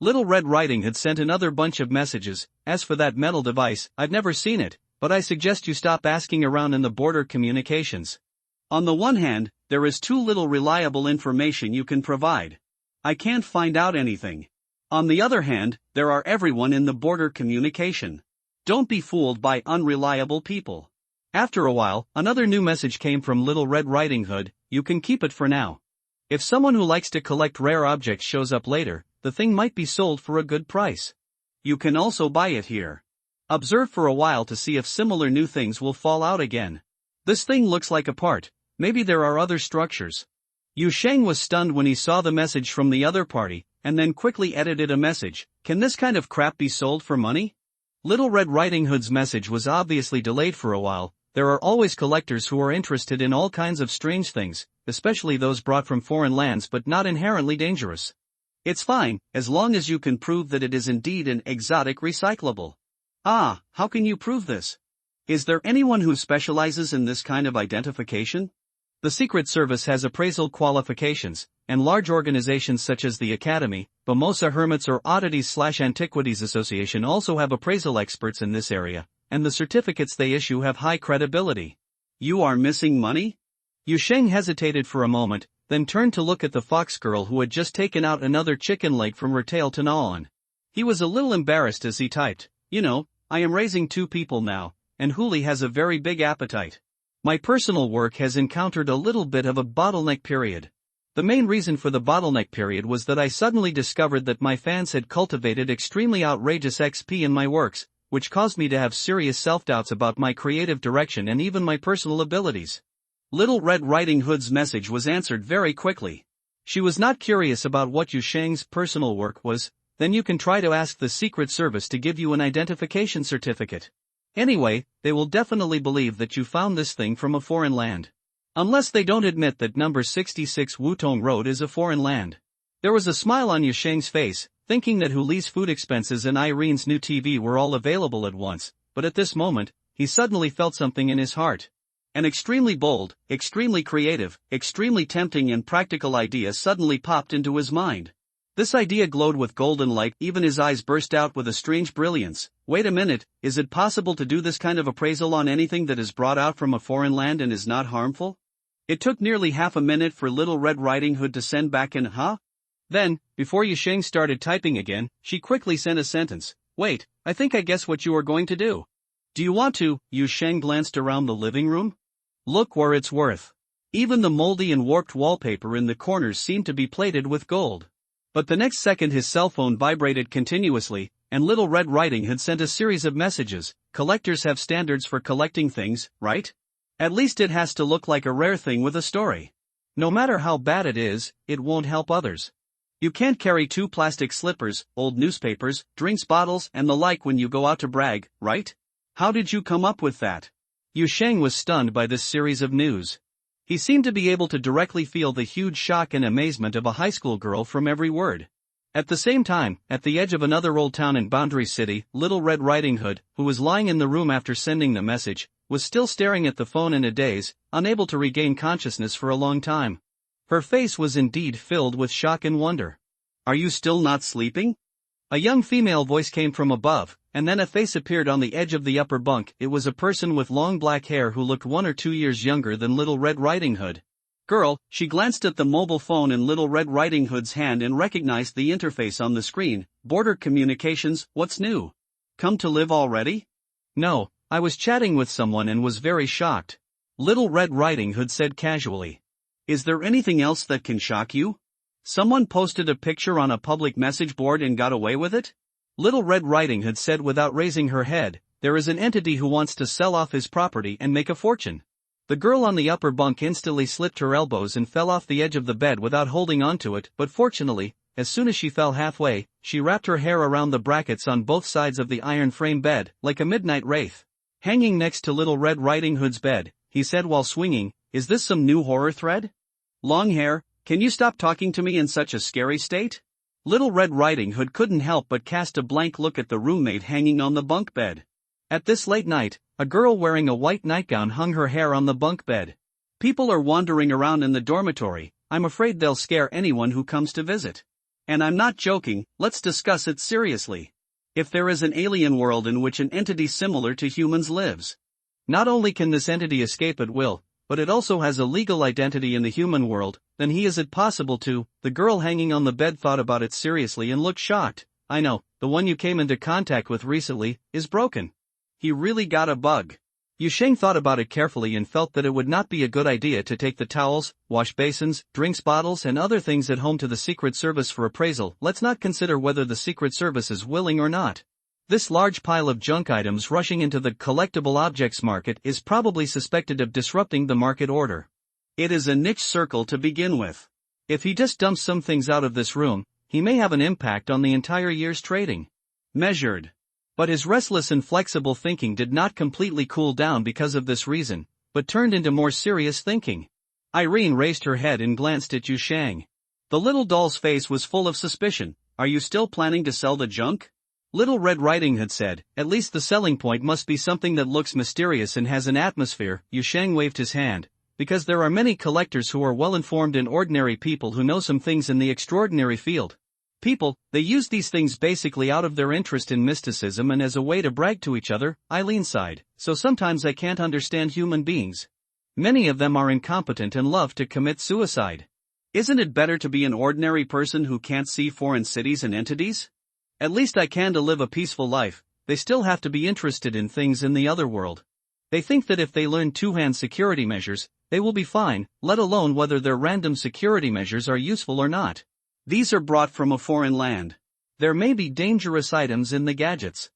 Little Red Riding had sent another bunch of messages. As for that metal device, I've never seen it, but I suggest you stop asking around in the border communications. On the one hand, there is too little reliable information you can provide. I can't find out anything. On the other hand, there are everyone in the border communication. Don't be fooled by unreliable people. After a while, another new message came from Little Red Riding Hood. You can keep it for now. If someone who likes to collect rare objects shows up later, the thing might be sold for a good price. You can also buy it here. Observe for a while to see if similar new things will fall out again. This thing looks like a part. Maybe there are other structures. Yusheng was stunned when he saw the message from the other party, and then quickly edited a message. Can this kind of crap be sold for money? Little Red Riding Hood's message was obviously delayed for a while. There are always collectors who are interested in all kinds of strange things, especially those brought from foreign lands but not inherently dangerous. It's fine, as long as you can prove that it is indeed an exotic recyclable. Ah, how can you prove this? Is there anyone who specializes in this kind of identification? The Secret Service has appraisal qualifications, and large organizations such as the Academy, Bamosa Hermits or Oddities/Antiquities Association also have appraisal experts in this area, and the certificates they issue have high credibility. You are missing money? Yusheng hesitated for a moment, then turned to look at the fox girl who had just taken out another chicken leg from her tail to gnaw on. He was a little embarrassed as he typed, I am raising 2 people now, and Huli has a very big appetite. My personal work has encountered a little bit of a bottleneck period. The main reason for the bottleneck period was that I suddenly discovered that my fans had cultivated extremely outrageous XP in my works, which caused me to have serious self-doubts about my creative direction and even my personal abilities. Little Red Riding Hood's message was answered very quickly. She was not curious about what Yusheng's personal work was. Then you can try to ask the Secret Service to give you an identification certificate. Anyway, they will definitely believe that you found this thing from a foreign land. Unless they don't admit that number 66 Wutong Road is a foreign land. There was a smile on Yusheng's face, thinking that Huli's food expenses and Irene's new TV were all available at once, but at this moment, he suddenly felt something in his heart. An extremely bold, extremely creative, extremely tempting and practical idea suddenly popped into his mind. This idea glowed with golden light, even his eyes burst out with a strange brilliance. Wait a minute, is it possible to do this kind of appraisal on anything that is brought out from a foreign land and is not harmful? It took nearly half a minute for Little Red Riding Hood to send back an huh? Then, before Yusheng started typing again, she quickly sent a sentence. Wait, I think I guess what you are going to do. Do you want to? Yusheng glanced around the living room. Look where it's worth. Even the moldy and warped wallpaper in the corners seemed to be plated with gold. But the next second his cell phone vibrated continuously, and Little Red Riding had sent a series of messages. Collectors have standards for collecting things, right? At least it has to look like a rare thing with a story. No matter how bad it is, it won't help others. You can't carry 2 plastic slippers, old newspapers, drinks bottles and the like when you go out to brag, right? How did you come up with that? Yu Sheng was stunned by this series of news. He seemed to be able to directly feel the huge shock and amazement of a high school girl from every word. At the same time, at the edge of another old town in Boundary City, Little Red Riding Hood, who was lying in the room after sending the message, was still staring at the phone in a daze, unable to regain consciousness for a long time. Her face was indeed filled with shock and wonder. Are you still not sleeping? A young female voice came from above, and then a face appeared on the edge of the upper bunk. It was a person with long black hair who looked 1 or 2 years younger than Little Red Riding Hood. Girl, she glanced at the mobile phone in Little Red Riding Hood's hand and recognized the interface on the screen. Border Communications, what's new? Come to live already? No, I was chatting with someone and was very shocked. Little Red Riding Hood said casually. Is there anything else that can shock you? Someone posted a picture on a public message board and got away with it? Little Red Riding Hood said without raising her head, there is an entity who wants to sell off his property and make a fortune. The girl on the upper bunk instantly slipped her elbows and fell off the edge of the bed without holding onto it, but fortunately, as soon as she fell halfway, she wrapped her hair around the brackets on both sides of the iron frame bed, like a midnight wraith. Hanging next to Little Red Riding Hood's bed, he said while swinging, is this some new horror thread? Long hair, can you stop talking to me in such a scary state? Little Red Riding Hood couldn't help but cast a blank look at the roommate hanging on the bunk bed. At this late night, a girl wearing a white nightgown hung her hair on the bunk bed. People are wandering around in the dormitory. I'm afraid they'll scare anyone who comes to visit. And I'm not joking, let's discuss it seriously. If there is an alien world in which an entity similar to humans lives, not only can this entity escape at will, but it also has a legal identity in the human world, then is it possible to? The girl hanging on the bed thought about it seriously and looked shocked. I know, the one you came into contact with recently, is broken. He really got a bug. Yu Sheng thought about it carefully and felt that it would not be a good idea to take the towels, wash basins, drinks bottles and other things at home to the Secret Service for appraisal. Let's not consider whether the Secret Service is willing or not. This large pile of junk items rushing into the collectible objects market is probably suspected of disrupting the market order. It is a niche circle to begin with. If he just dumps some things out of this room, he may have an impact on the entire year's trading. Measured. But his restless and flexible thinking did not completely cool down because of this reason, but turned into more serious thinking. Irene raised her head and glanced at Yu Sheng. The little doll's face was full of suspicion. Are you still planning to sell the junk? Little Red Riding Hood said, at least the selling point must be something that looks mysterious and has an atmosphere. Yu Sheng waved his hand. Because there are many collectors who are well-informed and ordinary people who know some things in the extraordinary field. People, they use these things basically out of their interest in mysticism and as a way to brag to each other. Eileen sighed, so sometimes I can't understand human beings. Many of them are incompetent and love to commit suicide. Isn't it better to be an ordinary person who can't see foreign cities and entities? At least I can to live a peaceful life. They still have to be interested in things in the other world. They think that if they learn two-hand security measures, they will be fine, let alone whether their random security measures are useful or not. These are brought from a foreign land. There may be dangerous items in the gadgets.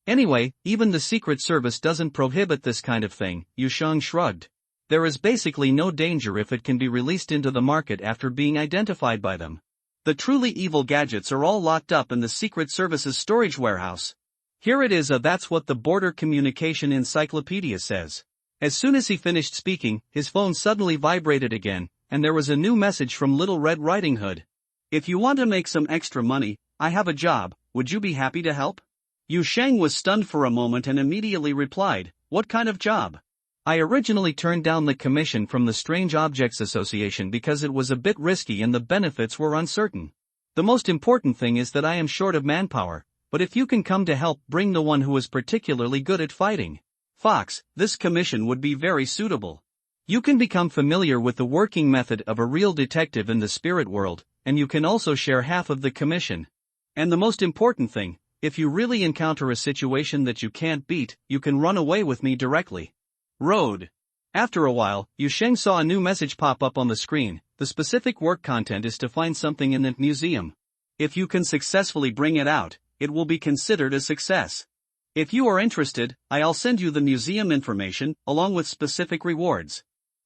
Anyway, even the Secret Service doesn't prohibit this kind of thing. Yu Sheng shrugged. There is basically no danger if it can be released into the market after being identified by them. The truly evil gadgets are all locked up in the Secret Service's storage warehouse. Here it is. That's what the Border Communication Encyclopedia says. As soon as he finished speaking, his phone suddenly vibrated again, and there was a new message from Little Red Riding Hood. If you want to make some extra money, I have a job. Would you be happy to help? Yu Sheng was stunned for a moment and immediately replied, what kind of job? I originally turned down the commission from the Strange Objects Association because it was a bit risky and the benefits were uncertain. The most important thing is that I am short of manpower, but if you can come to help bring the one who is particularly good at fighting Fox, this commission would be very suitable. You can become familiar with the working method of a real detective in the spirit world, and you can also share half of the commission. And the most important thing, if you really encounter a situation that you can't beat, you can run away with me directly. Road. After a while, Yu Sheng saw a new message pop up on the screen. The specific work content is to find something in the museum. If you can successfully bring it out, it will be considered a success. If you are interested, I'll send you the museum information, along with specific rewards.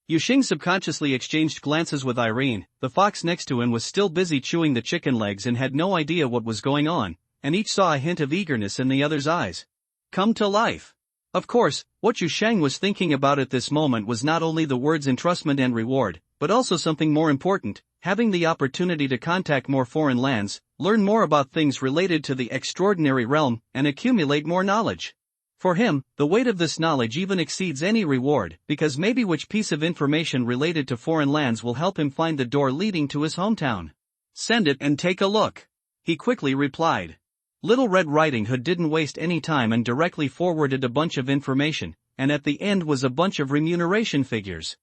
Yusheng subconsciously exchanged glances with Irene. The fox next to him was still busy chewing the chicken legs and had no idea what was going on, and each saw a hint of eagerness in the other's eyes. Come to life. Of course, what Yusheng was thinking about at this moment was not only the words entrustment and reward, but also something more important, having the opportunity to contact more foreign lands, learn more about things related to the extraordinary realm, and accumulate more knowledge. For him, the weight of this knowledge even exceeds any reward, because maybe which piece of information related to foreign lands will help him find the door leading to his hometown. Send it and take a look. He quickly replied. Little Red Riding Hood didn't waste any time and directly forwarded a bunch of information, and at the end was a bunch of remuneration figures.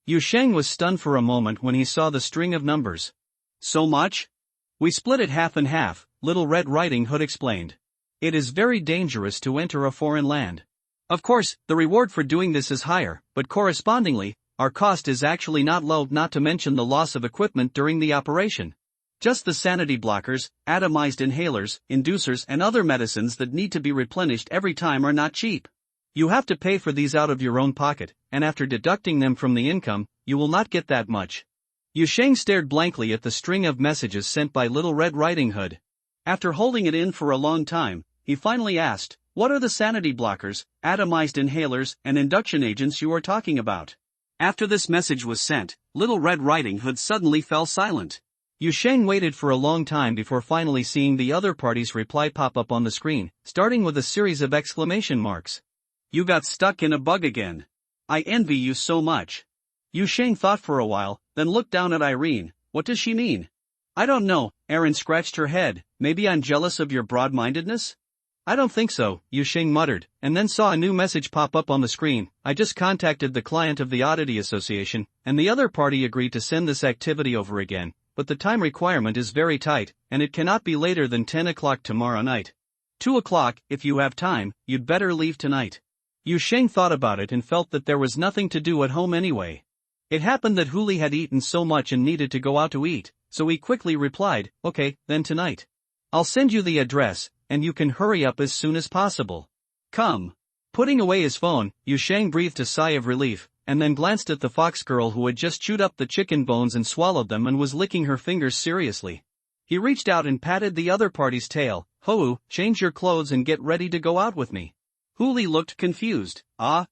Yusheng was stunned for a moment when he saw the string of numbers. So much? We split it half and half, Little Red Riding Hood explained. It is very dangerous to enter a foreign land. Of course, the reward for doing this is higher, but correspondingly, our cost is actually not low, not to mention the loss of equipment during the operation. Just the sanity blockers, atomized inhalers, inducers and other medicines that need to be replenished every time are not cheap. You have to pay for these out of your own pocket, and after deducting them from the income, you will not get that much. Yusheng stared blankly at the string of messages sent by Little Red Riding Hood. After holding it in for a long time, he finally asked, "What are the sanity blockers, atomized inhalers, and induction agents you are talking about?" After this message was sent, Little Red Riding Hood suddenly fell silent. Yusheng waited for a long time before finally seeing the other party's reply pop up on the screen, starting with a series of exclamation marks. You got stuck in a bug again. I envy you so much. Yusheng thought for a while, then looked down at Irene. What does she mean? I don't know, Erin scratched her head. Maybe I'm jealous of your broad-mindedness? I don't think so, Yusheng muttered, and then saw a new message pop up on the screen. I just contacted the client of the Oddity Association, and the other party agreed to send this activity over again, but the time requirement is very tight, and it cannot be later than 10 o'clock tomorrow night. 2 o'clock, if you have time, you'd better leave tonight. Yusheng thought about it and felt that there was nothing to do at home anyway. It happened that Huli had eaten so much and needed to go out to eat, so he quickly replied, okay, then tonight. I'll send you the address, and you can hurry up as soon as possible. Come. Putting away his phone, Yusheng breathed a sigh of relief, and then glanced at the fox girl who had just chewed up the chicken bones and swallowed them and was licking her fingers seriously. He reached out and patted the other party's tail. Hou, change your clothes and get ready to go out with me. Huli looked confused. Ah?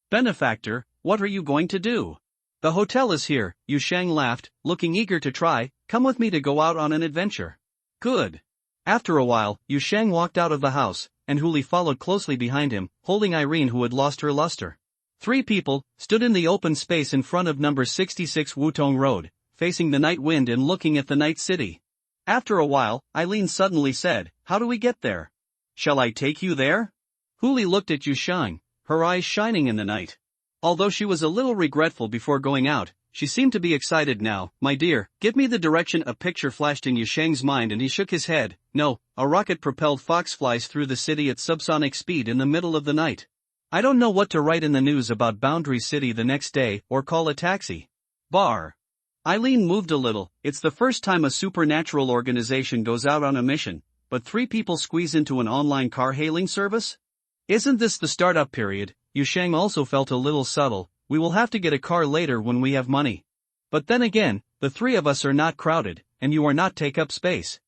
Benefactor, what are you going to do? The hotel is here, Yusheng laughed, looking eager to try. Come with me to go out on an adventure. Good. After a while, Yusheng walked out of the house, and Huli followed closely behind him, holding Irene who had lost her luster. 3 people stood in the open space in front of number 66 Wutong Road, facing the night wind and looking at the night city. After a while, Eileen suddenly said, how do we get there? Shall I take you there? Huli looked at Yusheng, her eyes shining in the night. Although she was a little regretful before going out, she seemed to be excited now. My dear, give me the direction. A picture flashed in Yusheng's mind and he shook his head. No, a rocket-propelled fox flies through the city at subsonic speed in the middle of the night. I don't know what to write in the news about Boundary City the next day, or call a taxi. Bar. Eileen moved a little. It's the first time a supernatural organization goes out on a mission, but 3 people squeeze into an online car-hailing service? Isn't this the startup period? Yusheng also felt a little subtle. We will have to get a car later when we have money. But then again, the 3 of us are not crowded, and you are not take up space.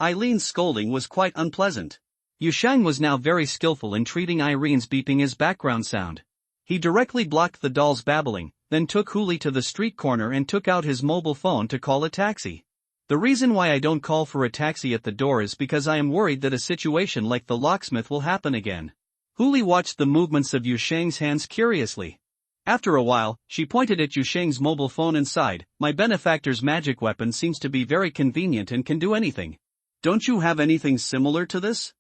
Eileen's scolding was quite unpleasant. Yusheng was now very skillful in treating Irene's beeping as background sound. He directly blocked the doll's babbling, then took Huli to the street corner and took out his mobile phone to call a taxi. The reason why I don't call for a taxi at the door is because I am worried that a situation like the locksmith will happen again. Huli watched the movements of Yusheng's hands curiously. After a while, she pointed at Yusheng's mobile phone and sighed. My benefactor's magic weapon seems to be very convenient and can do anything. Don't you have anything similar to this?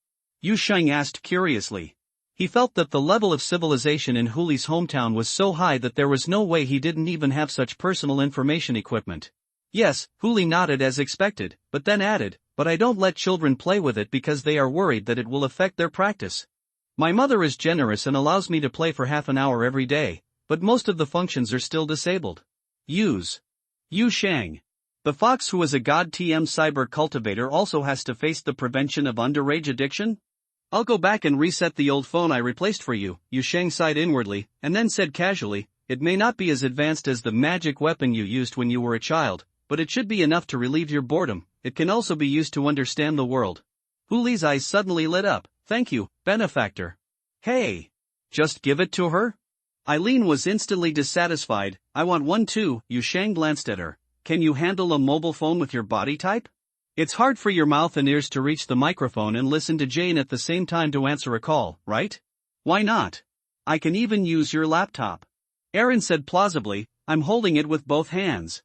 Yusheng asked curiously. He felt that the level of civilization in Huli's hometown was so high that there was no way he didn't even have such personal information equipment. Yes, Huli nodded as expected, but then added, but I don't let children play with it because they are worried that it will affect their practice. My mother is generous and allows me to play for half an hour every day, but most of the functions are still disabled. Use. Yusheng. The fox who is a god TM cyber cultivator also has to face the prevention of underage addiction? I'll go back and reset the old phone I replaced for you, Yusheng sighed inwardly, and then said casually, it may not be as advanced as the magic weapon you used when you were a child, but it should be enough to relieve your boredom. It can also be used to understand the world. Huli's eyes suddenly lit up. Thank you, benefactor. Hey! Just give it to her? Eileen was instantly dissatisfied. I want one too. Yu Shang glanced at her. Can you handle a mobile phone with your body type? It's hard for your mouth and ears to reach the microphone and listen to Jane at the same time to answer a call, right? Why not? I can even use your laptop. Aaron said plausibly, I'm holding it with both hands.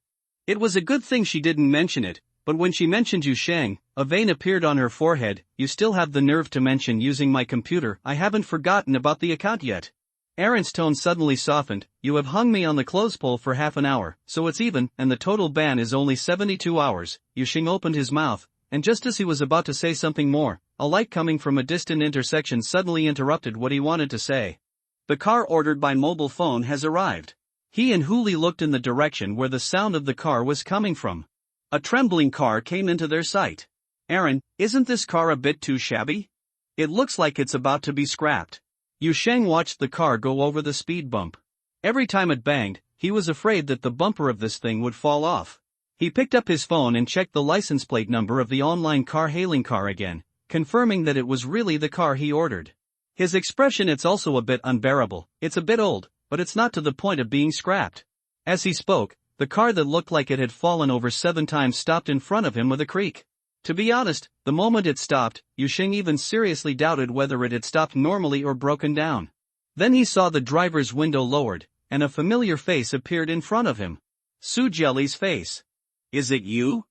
It was a good thing she didn't mention it, but when she mentioned Yu Shang, a vein appeared on her forehead. You still have the nerve to mention using my computer. I haven't forgotten about the account yet. Aaron's tone suddenly softened. You have hung me on the clothes pole for half an hour, so it's even, and the total ban is only 72 hours. Yu Shang opened his mouth, and just as he was about to say something more, a light coming from a distant intersection suddenly interrupted what he wanted to say. The car ordered by mobile phone has arrived. He and Huli looked in the direction where the sound of the car was coming from. A trembling car came into their sight. Aaron, isn't this car a bit too shabby? It looks like it's about to be scrapped. Yu Shang watched the car go over the speed bump. Every time it banged, he was afraid that the bumper of this thing would fall off. He picked up his phone and checked the license plate number of the online car-hailing car again, confirming that it was really the car he ordered. His expression, it's also a bit unbearable. It's a bit old, but it's not to the point of being scrapped. As he spoke, the car that looked like it had fallen over 7 times stopped in front of him with a creak. To be honest, the moment it stopped, Yu Shang even seriously doubted whether it had stopped normally or broken down. Then he saw the driver's window lowered, and a familiar face appeared in front of him. Su Jelly's face. Is it you?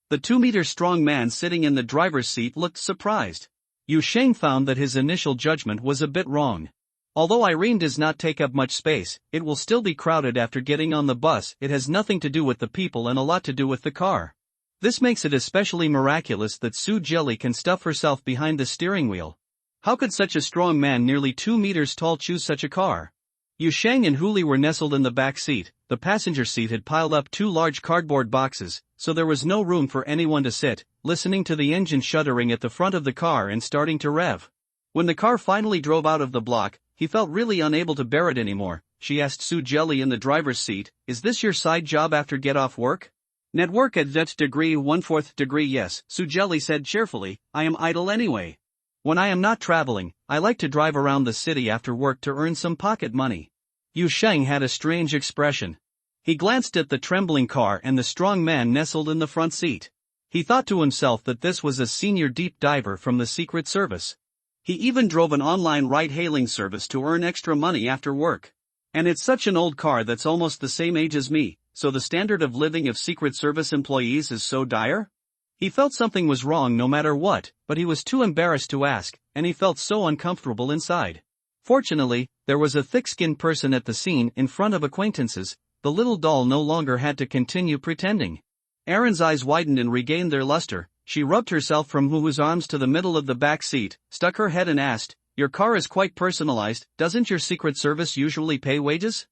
The 2-meter-strong man sitting in the driver's seat looked surprised. Yu Shang found that his initial judgment was a bit wrong. Although Irene does not take up much space, it will still be crowded after getting on the bus. It has nothing to do with the people and a lot to do with the car. This makes it especially miraculous that Su Jelly can stuff herself behind the steering wheel. How could such a strong man nearly 2 meters tall choose such a car? Yu Shang and Huli were nestled in the back seat. The passenger seat had piled up 2 large cardboard boxes, so there was no room for anyone to sit, listening to the engine shuddering at the front of the car and starting to rev. When the car finally drove out of the block, he felt really unable to bear it anymore. She asked Su Jelly in the driver's seat, is this your side job after get off work? Network at that degree 1/4 degree yes, Su Jelly said cheerfully, I am idle anyway. When I am not traveling, I like to drive around the city after work to earn some pocket money. Yu Shang had a strange expression. He glanced at the trembling car and the strong man nestled in the front seat. He thought to himself that this was a senior deep diver from the Secret Service. He even drove an online ride-hailing service to earn extra money after work. And it's such an old car that's almost the same age as me. So the standard of living of Secret Service employees is so dire? He felt something was wrong no matter what, but he was too embarrassed to ask, and he felt so uncomfortable inside. Fortunately, there was a thick-skinned person at the scene in front of acquaintances. The little doll no longer had to continue pretending. Erin's eyes widened and regained their luster. She rubbed herself from Huhu's arms to the middle of the back seat, stuck her head and asked, your car is quite personalized, doesn't your Secret Service usually pay wages?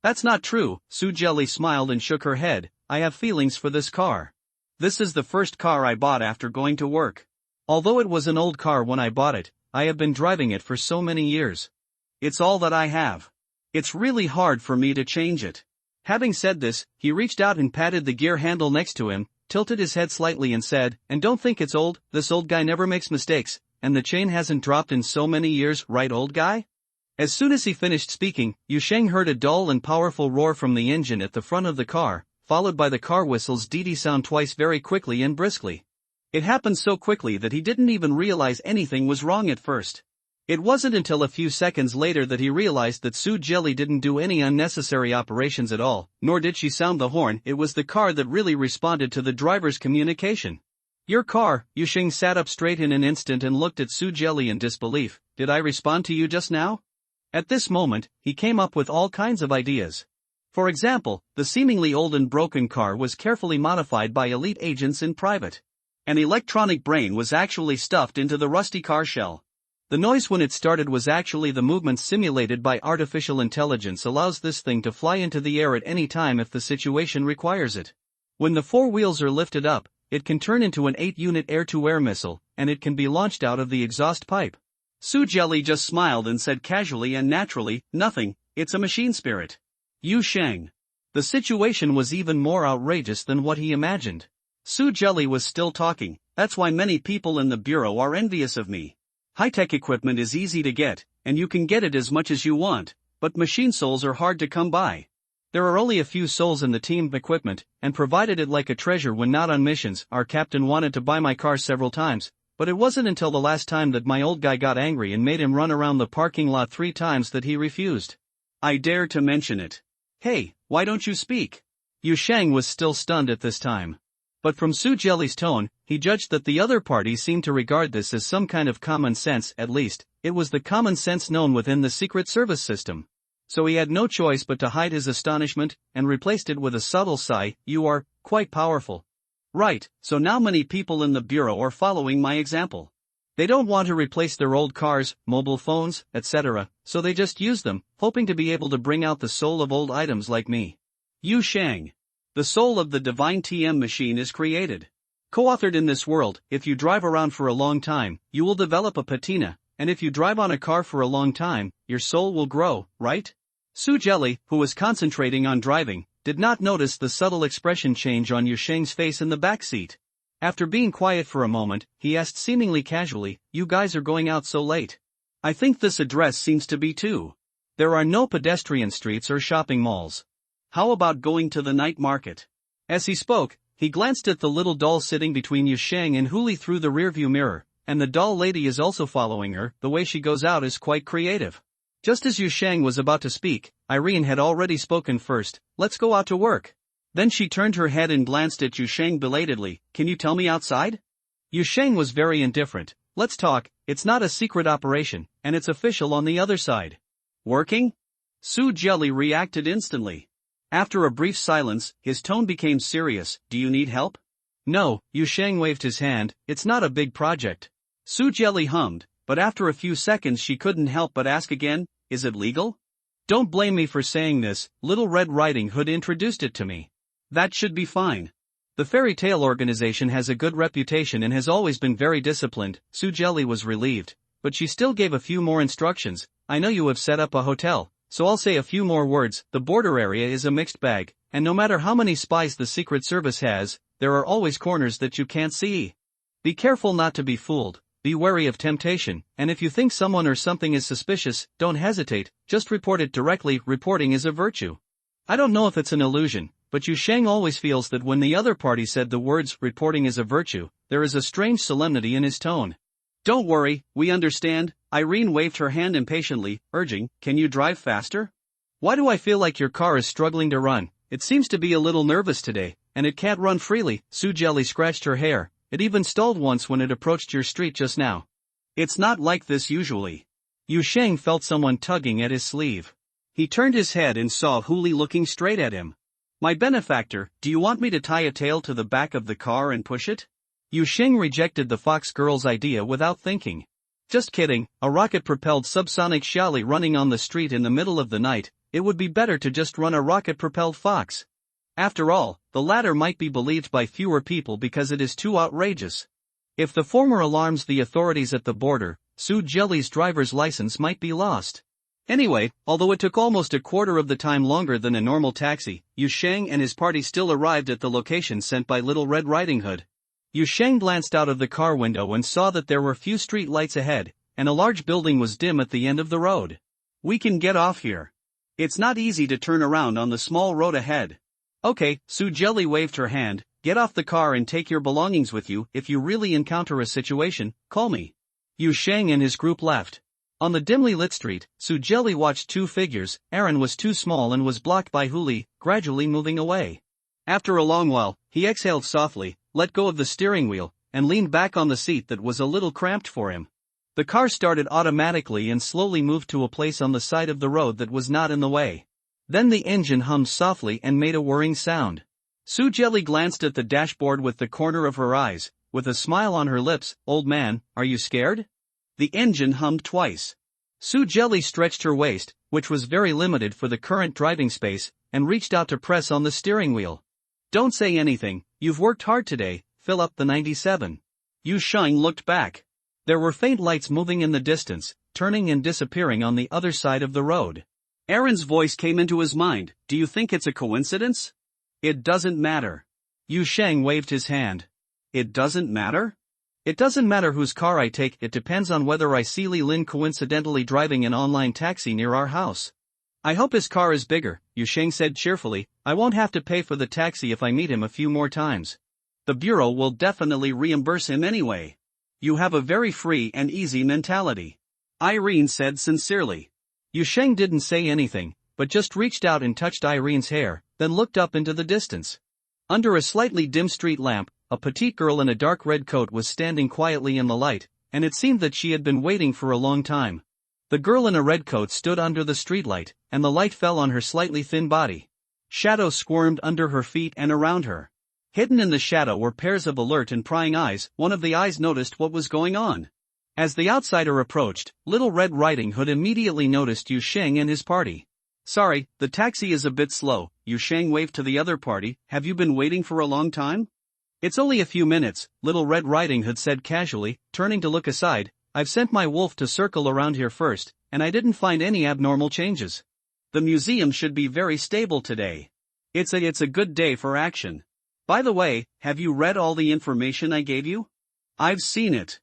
That's not true, Su Jelly smiled and shook her head, I have feelings for this car. This is the first car I bought after going to work. Although it was an old car when I bought it, I have been driving it for so many years. It's all that I have. It's really hard for me to change it. Having said this, he reached out and patted the gear handle next to him, tilted his head slightly and said, and don't think it's old, this old guy never makes mistakes, and the chain hasn't dropped in so many years, right old guy? As soon as he finished speaking, Yu Shang heard a dull and powerful roar from the engine at the front of the car, followed by the car whistle's dee-dee sound twice very quickly and briskly. It happened so quickly that he didn't even realize anything was wrong at first. It wasn't until a few seconds later that he realized that Su Jelly didn't do any unnecessary operations at all, nor did she sound the horn. It was the car that really responded to the driver's communication. Your car. Yu Shang sat up straight in an instant and looked at Su Jelly in disbelief. Did I respond to you just now? At this moment, he came up with all kinds of ideas. For example, the seemingly old and broken car was carefully modified by elite agents in private. An electronic brain was actually stuffed into the rusty car shell. The noise when it started was actually the movement simulated by artificial intelligence allows this thing to fly into the air at any time if the situation requires it. When the 4 wheels are lifted up, it can turn into an 8-unit air-to-air missile, and it can be launched out of the exhaust pipe. Su Jelly just smiled and said casually and naturally, nothing, it's a machine spirit. Yu Sheng. The situation was even more outrageous than what he imagined. Su Jelly was still talking. That's why many people in the bureau are envious of me. High-tech equipment is easy to get, and you can get it as much as you want, but machine souls are hard to come by. There are only a few souls in the team equipment, and provided it like a treasure when not on missions. Our captain wanted to buy my car several times, but it wasn't until the last time that my old guy got angry and made him run around the parking lot 3 times that he refused. I dare to mention it. Hey, why don't you speak? Yu Sheng was still stunned at this time. But from Su Jelly's tone, he judged that the other party seemed to regard this as some kind of common sense. At least, it was the common sense known within the Secret Service system. So he had no choice but to hide his astonishment, and replaced it with a subtle sigh. You are quite powerful. Right, so now many people in the bureau are following my example. They don't want to replace their old cars, mobile phones, etc., so they just use them, hoping to be able to bring out the soul of old items like me. Yu Sheng. The soul of the divine TM machine is created. Co-authored in this world. If you drive around for a long time, you will develop a patina, and if you drive on a car for a long time, your soul will grow, right? Su Jelly, who was concentrating on driving, did not notice the subtle expression change on Yu Sheng's face in the back seat. After being quiet for a moment, he asked seemingly casually, "You guys are going out so late? I think this address seems to be too. There are no pedestrian streets or shopping malls. How about going to the night market?" As he spoke, he glanced at the little doll sitting between Yu Sheng and Huli through the rearview mirror, and the doll lady is also following her. The way she goes out is quite creative. Just as Yu Sheng was about to speak, Irene had already spoken first. "Let's go out to work." Then she turned her head and glanced at Yu Sheng belatedly. "Can you tell me outside?" Yu Sheng was very indifferent. "Let's talk, it's not a secret operation, and it's official on the other side." "Working?" Su Jelly reacted instantly. After a brief silence, his tone became serious. "Do you need help?" "No," Yu Sheng waved his hand, "it's not a big project." Su Jelly hummed, but after a few seconds she couldn't help but ask again, "Is it legal?" "Don't blame me for saying this, Little Red Riding Hood introduced it to me." "That should be fine. The fairy tale organization has a good reputation and has always been very disciplined." Su Jelly was relieved, but she still gave a few more instructions. "I know you have set up a hotel, so I'll say a few more words. The border area is a mixed bag, and no matter how many spies the Secret Service has, there are always corners that you can't see. Be careful not to be fooled, be wary of temptation, and if you think someone or something is suspicious, don't hesitate, just report it directly. Reporting is a virtue. I don't know if it's an illusion, but Yu Sheng always feels that when the other party said the words, reporting is a virtue, there is a strange solemnity in his tone. "Don't worry, we understand." Irene waved her hand impatiently, urging, "Can you drive faster? Why do I feel like your car is struggling to run? It seems to be a little nervous today, and it can't run freely." Su Jelly scratched her hair. "It even stalled once when it approached your street just now. It's not like this usually." Yu Sheng felt someone tugging at his sleeve. He turned his head and saw Huli looking straight at him. "My benefactor, do you want me to tie a tail to the back of the car and push it?" Yu Sheng rejected the fox girl's idea without thinking. "Just kidding, a rocket-propelled subsonic Xiaoli running on the street in the middle of the night, it would be better to just run a rocket-propelled fox. After all, the latter might be believed by fewer people because it is too outrageous. If the former alarms the authorities at the border, Su Jelly's driver's license might be lost." Anyway, although it took almost a quarter of the time longer than a normal taxi, Yu Sheng and his party still arrived at the location sent by Little Red Riding Hood. Yu Sheng glanced out of the car window and saw that there were few street lights ahead, and a large building was dim at the end of the road. "We can get off here. It's not easy to turn around on the small road ahead." "Okay," Su Jelly waved her hand, "get off the car and take your belongings with you. If you really encounter a situation, call me." Yu Sheng and his group left. On the dimly lit street, Su Jelly watched 2 figures. Aaron was too small and was blocked by Huli, gradually moving away. After a long while, he exhaled softly, let go of the steering wheel, and leaned back on the seat that was a little cramped for him. The car started automatically and slowly moved to a place on the side of the road that was not in the way. Then the engine hummed softly and made a whirring sound. Su Jelly glanced at the dashboard with the corner of her eyes, with a smile on her lips. "Old man, are you scared?" The engine hummed twice. Su Jelly stretched her waist, which was very limited for the current driving space, and reached out to press on the steering wheel. "Don't say anything, you've worked hard today, fill up the 97. Yu Sheng looked back. There were faint lights moving in the distance, turning and disappearing on the other side of the road. Aaron's voice came into his mind. Do you think it's a coincidence? It doesn't matter. Yu Sheng waved his hand. It doesn't matter? It doesn't matter whose car I take, it depends on whether I see Li Lin coincidentally driving an online taxi near our house. I hope his car is bigger, Yu Sheng said cheerfully. I won't have to pay for the taxi if I meet him a few more times. The bureau will definitely reimburse him anyway. You have a very free and easy mentality, Irene said sincerely. Yu Sheng didn't say anything, but just reached out and touched Irene's hair, then looked up into the distance. Under a slightly dim street lamp, a petite girl in a dark red coat was standing quietly in the light, and it seemed that she had been waiting for a long time. The girl in a red coat stood under the streetlight, and the light fell on her slightly thin body. Shadows squirmed under her feet and around her. Hidden in the shadow were pairs of alert and prying eyes. One of the eyes noticed what was going on. As the outsider approached, Little Red Riding Hood immediately noticed Yu Sheng and his party. Sorry, the taxi is a bit slow, Yu Sheng waved to the other party. Have you been waiting for a long time? It's only a few minutes, Little Red Riding Hood said casually, turning to look aside. I've sent my wolf to circle around here first, and I didn't find any abnormal changes. The museum should be very stable today. It's a good day for action. By the way, have you read all the information I gave you? I've seen it.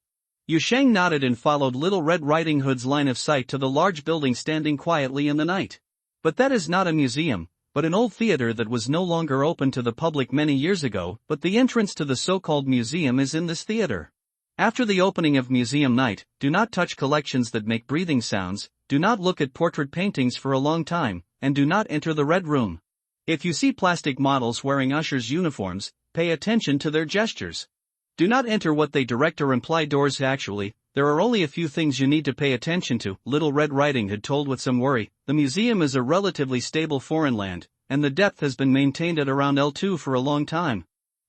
Yu Sheng nodded and followed Little Red Riding Hood's line of sight to the large building standing quietly in the night. But that is not a museum, but an old theater that was no longer open to the public many years ago, but the entrance to the so-called museum is in this theater. After the opening of museum night, do not touch collections that make breathing sounds, do not look at portrait paintings for a long time, and do not enter the Red Room. If you see plastic models wearing ushers' uniforms, pay attention to their gestures. Do not enter what they direct or imply doors. Actually, there are only a few things you need to pay attention to, Little Red Riding Hood told with some worry. The museum is a relatively stable foreign land, and the depth has been maintained at around L2 for a long time.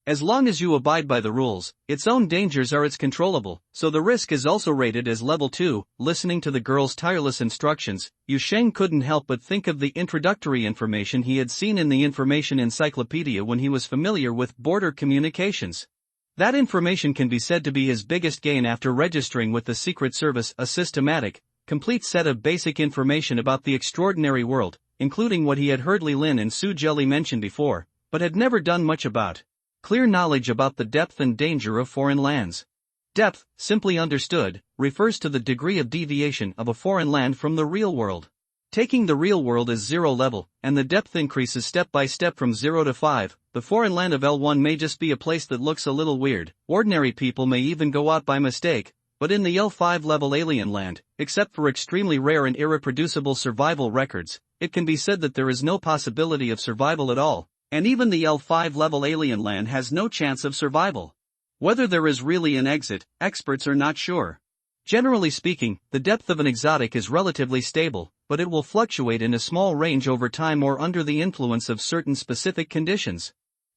As long as you abide by the rules, its own dangers are controllable, so the risk is also rated as level 2. Listening to the girl's tireless instructions, Yu Sheng couldn't help but think of the introductory information he had seen in the information encyclopedia when he was familiar with border communications. That information can be said to be his biggest gain after registering with the Secret Service, a systematic, complete set of basic information about the extraordinary world, including what he had heard Li Lin and Su Jelly mention before, but had never done much about. Clear knowledge about the depth and danger of foreign lands. Depth, simply understood, refers to the degree of deviation of a foreign land from the real world. Taking the real world as 0 level, and the depth increases step by step from 0 to 5, the foreign land of L1 may just be a place that looks a little weird. Ordinary people may even go out by mistake, but in the L5 level alien land, except for extremely rare and irreproducible survival records, it can be said that there is no possibility of survival at all. And even the L5 level alien land has no chance of survival. Whether there is really an exit, experts are not sure. Generally speaking, the depth of an exotic is relatively stable, but it will fluctuate in a small range over time or under the influence of certain specific conditions.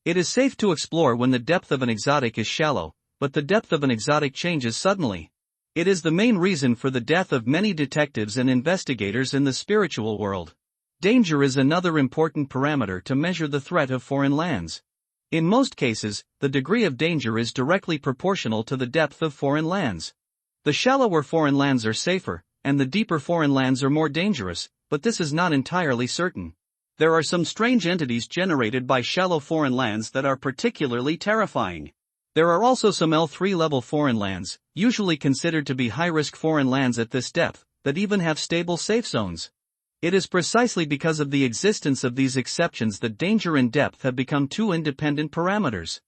It is safe to explore when the depth of an exotic is shallow, but the depth of an exotic changes suddenly. It is the main reason for the death of many detectives and investigators in the spiritual world. Danger is another important parameter to measure the threat of foreign lands. In most cases, the degree of danger is directly proportional to the depth of foreign lands. The shallower foreign lands are safer, and the deeper foreign lands are more dangerous, but this is not entirely certain. There are some strange entities generated by shallow foreign lands that are particularly terrifying. There are also some L3 level foreign lands, usually considered to be high-risk foreign lands at this depth, that even have stable safe zones. It is precisely because of the existence of these exceptions that danger and depth have become two independent parameters.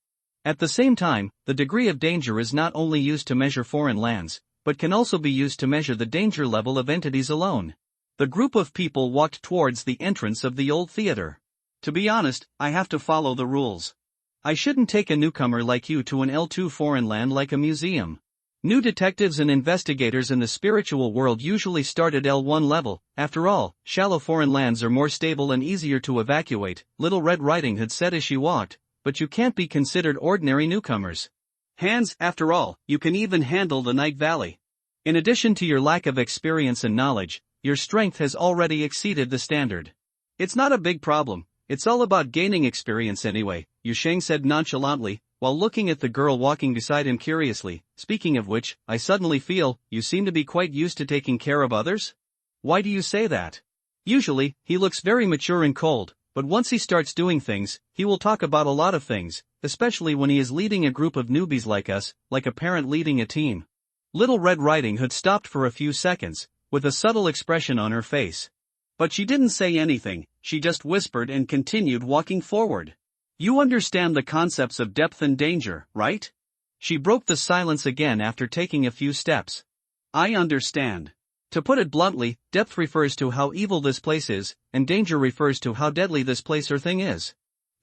At the same time, the degree of danger is not only used to measure foreign lands, but can also be used to measure the danger level of entities alone. The group of people walked towards the entrance of the old theater. To be honest, I have to follow the rules. I shouldn't take a newcomer like you to an L2 foreign land like a museum. New detectives and investigators in the spiritual world usually start at L1 level. After all, shallow foreign lands are more stable and easier to evacuate, Little Red Riding Hood said as she walked, but you can't be considered ordinary newcomers. Hans, after all, you can even handle the Night Valley. In addition to your lack of experience and knowledge, your strength has already exceeded the standard. It's not a big problem, it's all about gaining experience anyway, Yu Sheng said nonchalantly, while looking at the girl walking beside him curiously. Speaking of which, I suddenly feel, you seem to be quite used to taking care of others? Why do you say that? Usually, he looks very mature and cold, but once he starts doing things, he will talk about a lot of things, especially when he is leading a group of newbies like us, like a parent leading a team. Little Red Riding Hood stopped for a few seconds, with a subtle expression on her face. But she didn't say anything, she just whispered and continued walking forward. You understand the concepts of depth and danger, right? She broke the silence again after taking a few steps. I understand. To put it bluntly, depth refers to how evil this place is, and danger refers to how deadly this place or thing is.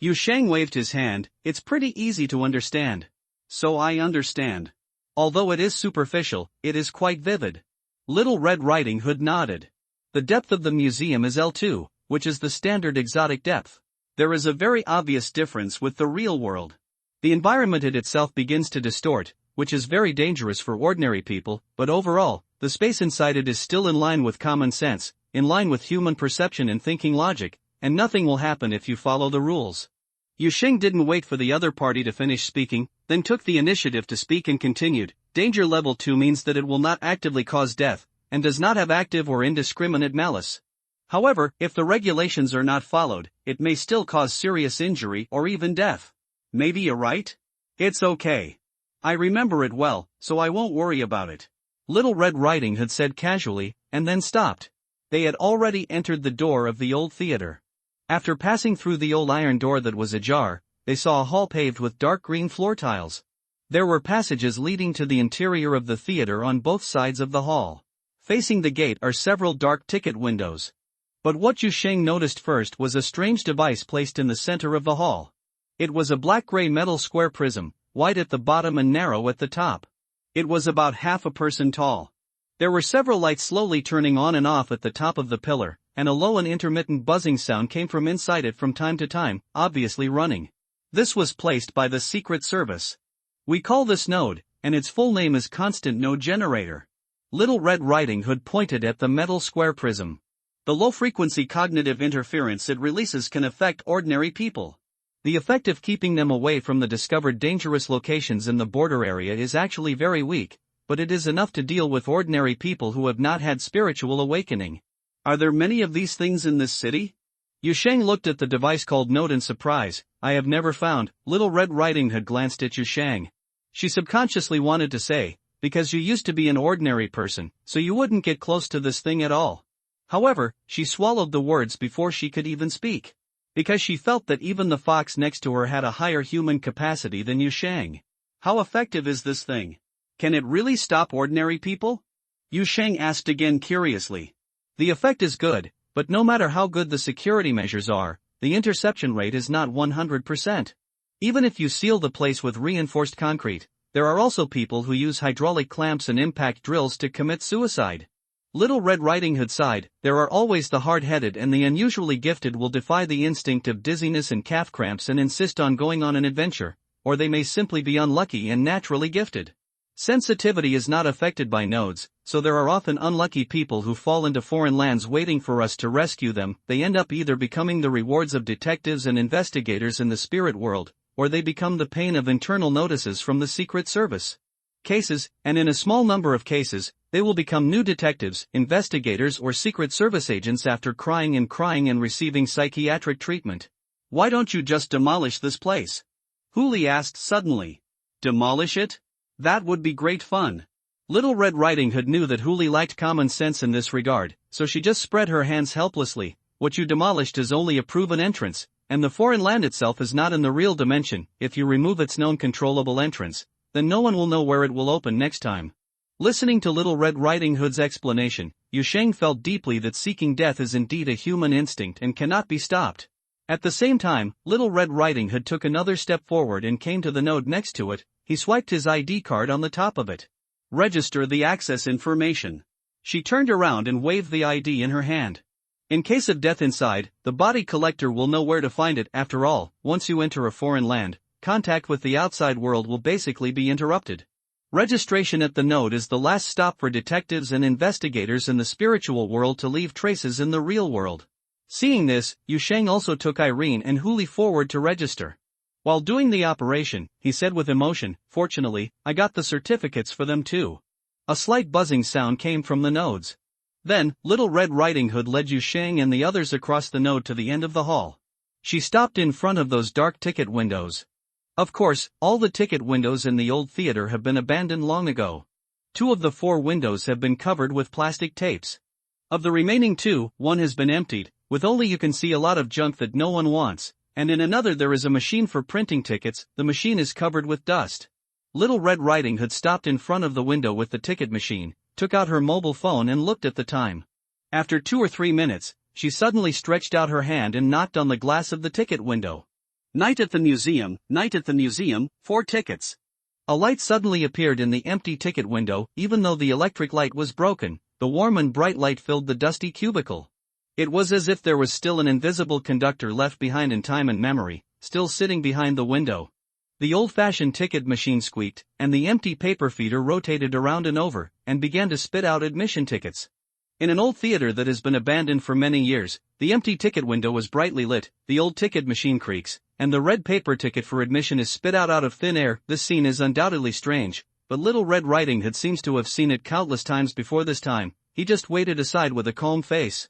Yu Shang waved his hand. It's pretty easy to understand. So I understand. Although it is superficial, it is quite vivid. Little Red Riding Hood nodded. The depth of the museum is L2, which is the standard exotic depth. There is a very obvious difference with the real world. The environment itself begins to distort, which is very dangerous for ordinary people, but overall, the space inside it is still in line with common sense, in line with human perception and thinking logic, and nothing will happen if you follow the rules. Yu Sheng didn't wait for the other party to finish speaking, then took the initiative to speak and continued. Danger level 2 means that it will not actively cause death, and does not have active or indiscriminate malice. However, if the regulations are not followed, it may still cause serious injury or even death. Maybe you're right? It's okay. I remember it well, so I won't worry about it. Little Red Riding Hood said casually, and then stopped. They had already entered the door of the old theater. After passing through the old iron door that was ajar, they saw a hall paved with dark green floor tiles. There were passages leading to the interior of the theater on both sides of the hall. Facing the gate are several dark ticket windows. But what Yu Sheng noticed first was a strange device placed in the center of the hall. It was a black-gray metal square prism, wide at the bottom and narrow at the top. It was about half a person tall. There were several lights slowly turning on and off at the top of the pillar, and a low and intermittent buzzing sound came from inside it from time to time, obviously running. This was placed by the Secret Service. We call this node, and its full name is Constant Node Generator. Little Red Riding Hood pointed at the metal square prism. The low-frequency cognitive interference it releases can affect ordinary people. The effect of keeping them away from the discovered dangerous locations in the border area is actually very weak, but it is enough to deal with ordinary people who have not had spiritual awakening. Are there many of these things in this city? Yu Sheng looked at the device called Node in surprise. I have never found. Little Red Riding Hood glanced at Yu Sheng. She subconsciously wanted to say, because you used to be an ordinary person, so you wouldn't get close to this thing at all. However, she swallowed the words before she could even speak. Because she felt that even the fox next to her had a higher human capacity than Yu Sheng. How effective is this thing? Can it really stop ordinary people? Yu Sheng asked again curiously. The effect is good, but no matter how good the security measures are, the interception rate is not 100%. Even if you seal the place with reinforced concrete, there are also people who use hydraulic clamps and impact drills to commit suicide. Little Red Riding Hood sighed. There are always the hard-headed and the unusually gifted will defy the instinct of dizziness and calf cramps and insist on going on an adventure, or they may simply be unlucky and naturally gifted. Sensitivity is not affected by nodes, so there are often unlucky people who fall into foreign lands waiting for us to rescue them. They end up either becoming the rewards of detectives and investigators in the spirit world, or they become the pain of internal notices from the Secret Service. Cases, and in a small number of cases, they will become new detectives, investigators or Secret Service agents after crying and receiving psychiatric treatment. Why don't you just demolish this place? Hooli asked suddenly. Demolish it? That would be great fun. Little Red Riding Hood knew that Hooli lacked common sense in this regard, so she just spread her hands helplessly. What you demolished is only a proven entrance, and the foreign land itself is not in the real dimension. If you remove its known controllable entrance, then no one will know where it will open next time. Listening to Little Red Riding Hood's explanation, Yu Sheng felt deeply that seeking death is indeed a human instinct and cannot be stopped. At the same time, Little Red Riding Hood took another step forward and came to the node next to it. He swiped his ID card on the top of it. Register the access information. She turned around and waved the ID in her hand. In case of death inside, the body collector will know where to find it. After all, once you enter a foreign land, contact with the outside world will basically be interrupted. Registration at the node is the last stop for detectives and investigators in the spiritual world to leave traces in the real world. Seeing this, Yu Sheng also took Irene and Hooli forward to register. While doing the operation, he said with emotion, "Fortunately, I got the certificates for them too." A slight buzzing sound came from the nodes. Then, Little Red Riding Hood led Yu Shang and the others across the node to the end of the hall. She stopped in front of those dark ticket windows. Of course, all the ticket windows in the old theater have been abandoned long ago. 2 of the 4 windows have been covered with plastic tapes. Of the remaining 2, one has been emptied, with only you can see a lot of junk that no one wants, and in another there is a machine for printing tickets. The machine is covered with dust. Little Red Riding Hood stopped in front of the window with the ticket machine, took out her mobile phone and looked at the time. After 2 or 3 minutes, she suddenly stretched out her hand and knocked on the glass of the ticket window. Night at the museum, 4 tickets. A light suddenly appeared in the empty ticket window. Even though the electric light was broken, the warm and bright light filled the dusty cubicle. It was as if there was still an invisible conductor left behind in time and memory, still sitting behind the window. The old-fashioned ticket machine squeaked, and the empty paper feeder rotated around and over, and began to spit out admission tickets. In an old theater that has been abandoned for many years, the empty ticket window was brightly lit, the old ticket machine creaks, and the red paper ticket for admission is spit out of thin air. This scene is undoubtedly strange, but Little Red Riding Hood seems to have seen it countless times before this time. He just waited aside with a calm face.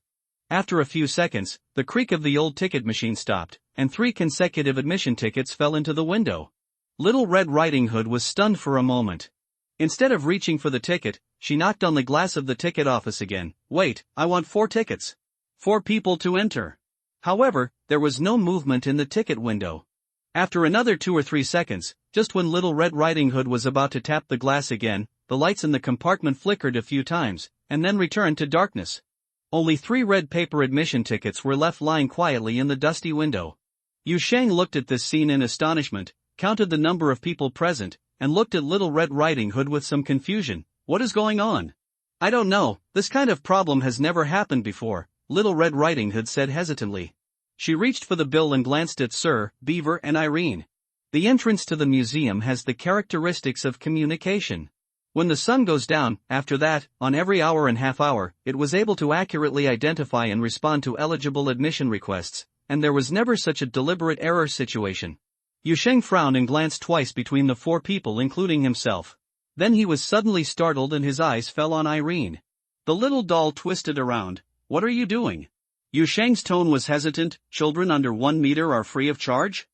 After a few seconds, the creak of the old ticket machine stopped, and 3 consecutive admission tickets fell into the window. Little Red Riding Hood was stunned for a moment. Instead of reaching for the ticket, she knocked on the glass of the ticket office again. Wait, I want 4 tickets. 4 people to enter. However, there was no movement in the ticket window. After another 2 or 3 seconds, just when Little Red Riding Hood was about to tap the glass again, the lights in the compartment flickered a few times, and then returned to darkness. Only 3 red paper admission tickets were left lying quietly in the dusty window. Yu Shang looked at this scene in astonishment, counted the number of people present, and looked at Little Red Riding Hood with some confusion. What is going on? I don't know, this kind of problem has never happened before, Little Red Riding Hood said hesitantly. She reached for the bill and glanced at Sir Beaver and Irene. The entrance to the museum has the characteristics of communication. When the sun goes down, after that, on every hour and half hour, it was able to accurately identify and respond to eligible admission requests, and there was never such a deliberate error situation. Yu Sheng frowned and glanced twice between the 4 people including himself. Then he was suddenly startled and his eyes fell on Irene. The little doll twisted around. What are you doing? Yu Sheng's tone was hesitant. Children under 1 meter are free of charge?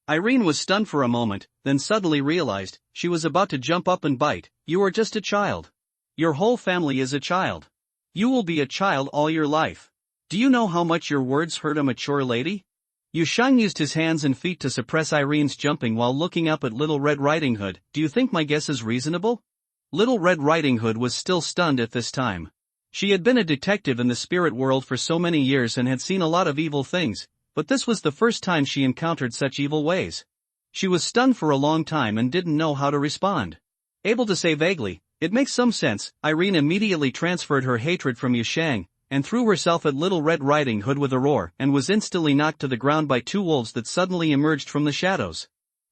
Irene was stunned for a moment, then suddenly realized, she was about to jump up and bite. You are just a child. Your whole family is a child. You will be a child all your life. Do you know how much your words hurt a mature lady? Yu Shang used his hands and feet to suppress Irene's jumping while looking up at Little Red Riding Hood. Do you think my guess is reasonable? Little Red Riding Hood was still stunned at this time. She had been a detective in the spirit world for so many years and had seen a lot of evil things, but this was the first time she encountered such evil ways. She was stunned for a long time and didn't know how to respond. Able to say vaguely, "It makes some sense," Irene immediately transferred her hatred from Yu Shang, and threw herself at Little Red Riding Hood with a roar, and was instantly knocked to the ground by 2 wolves that suddenly emerged from the shadows.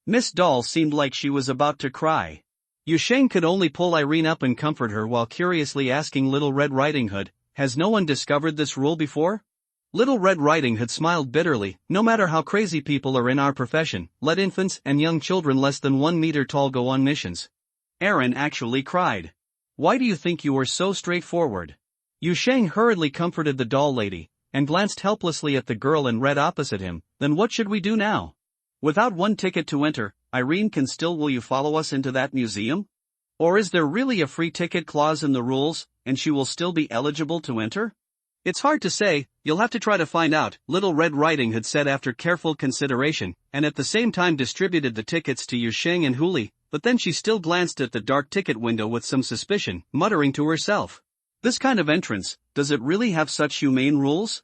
Miss Doll seemed like she was about to cry. Yu Shang could only pull Irene up and comfort her while curiously asking Little Red Riding Hood, "Has no one discovered this rule before?" Little Red Riding Hood smiled bitterly. "No matter how crazy people are in our profession, let infants and young children less than 1 meter tall go on missions." Aaron actually cried. "Why do you think you are so straightforward?" Yu Shang hurriedly comforted the doll lady, and glanced helplessly at the girl in red opposite him. "Then what should we do now? Without 1 ticket to enter, Irene will you follow us into that museum? Or is there really a free ticket clause in the rules, and she will still be eligible to enter? It's hard to say, you'll have to try to find out," Little Red Riding Hood said after careful consideration, and at the same time distributed the tickets to Yu Sheng and Huli, but then she still glanced at the dark ticket window with some suspicion, muttering to herself. This kind of entrance, does it really have such humane rules?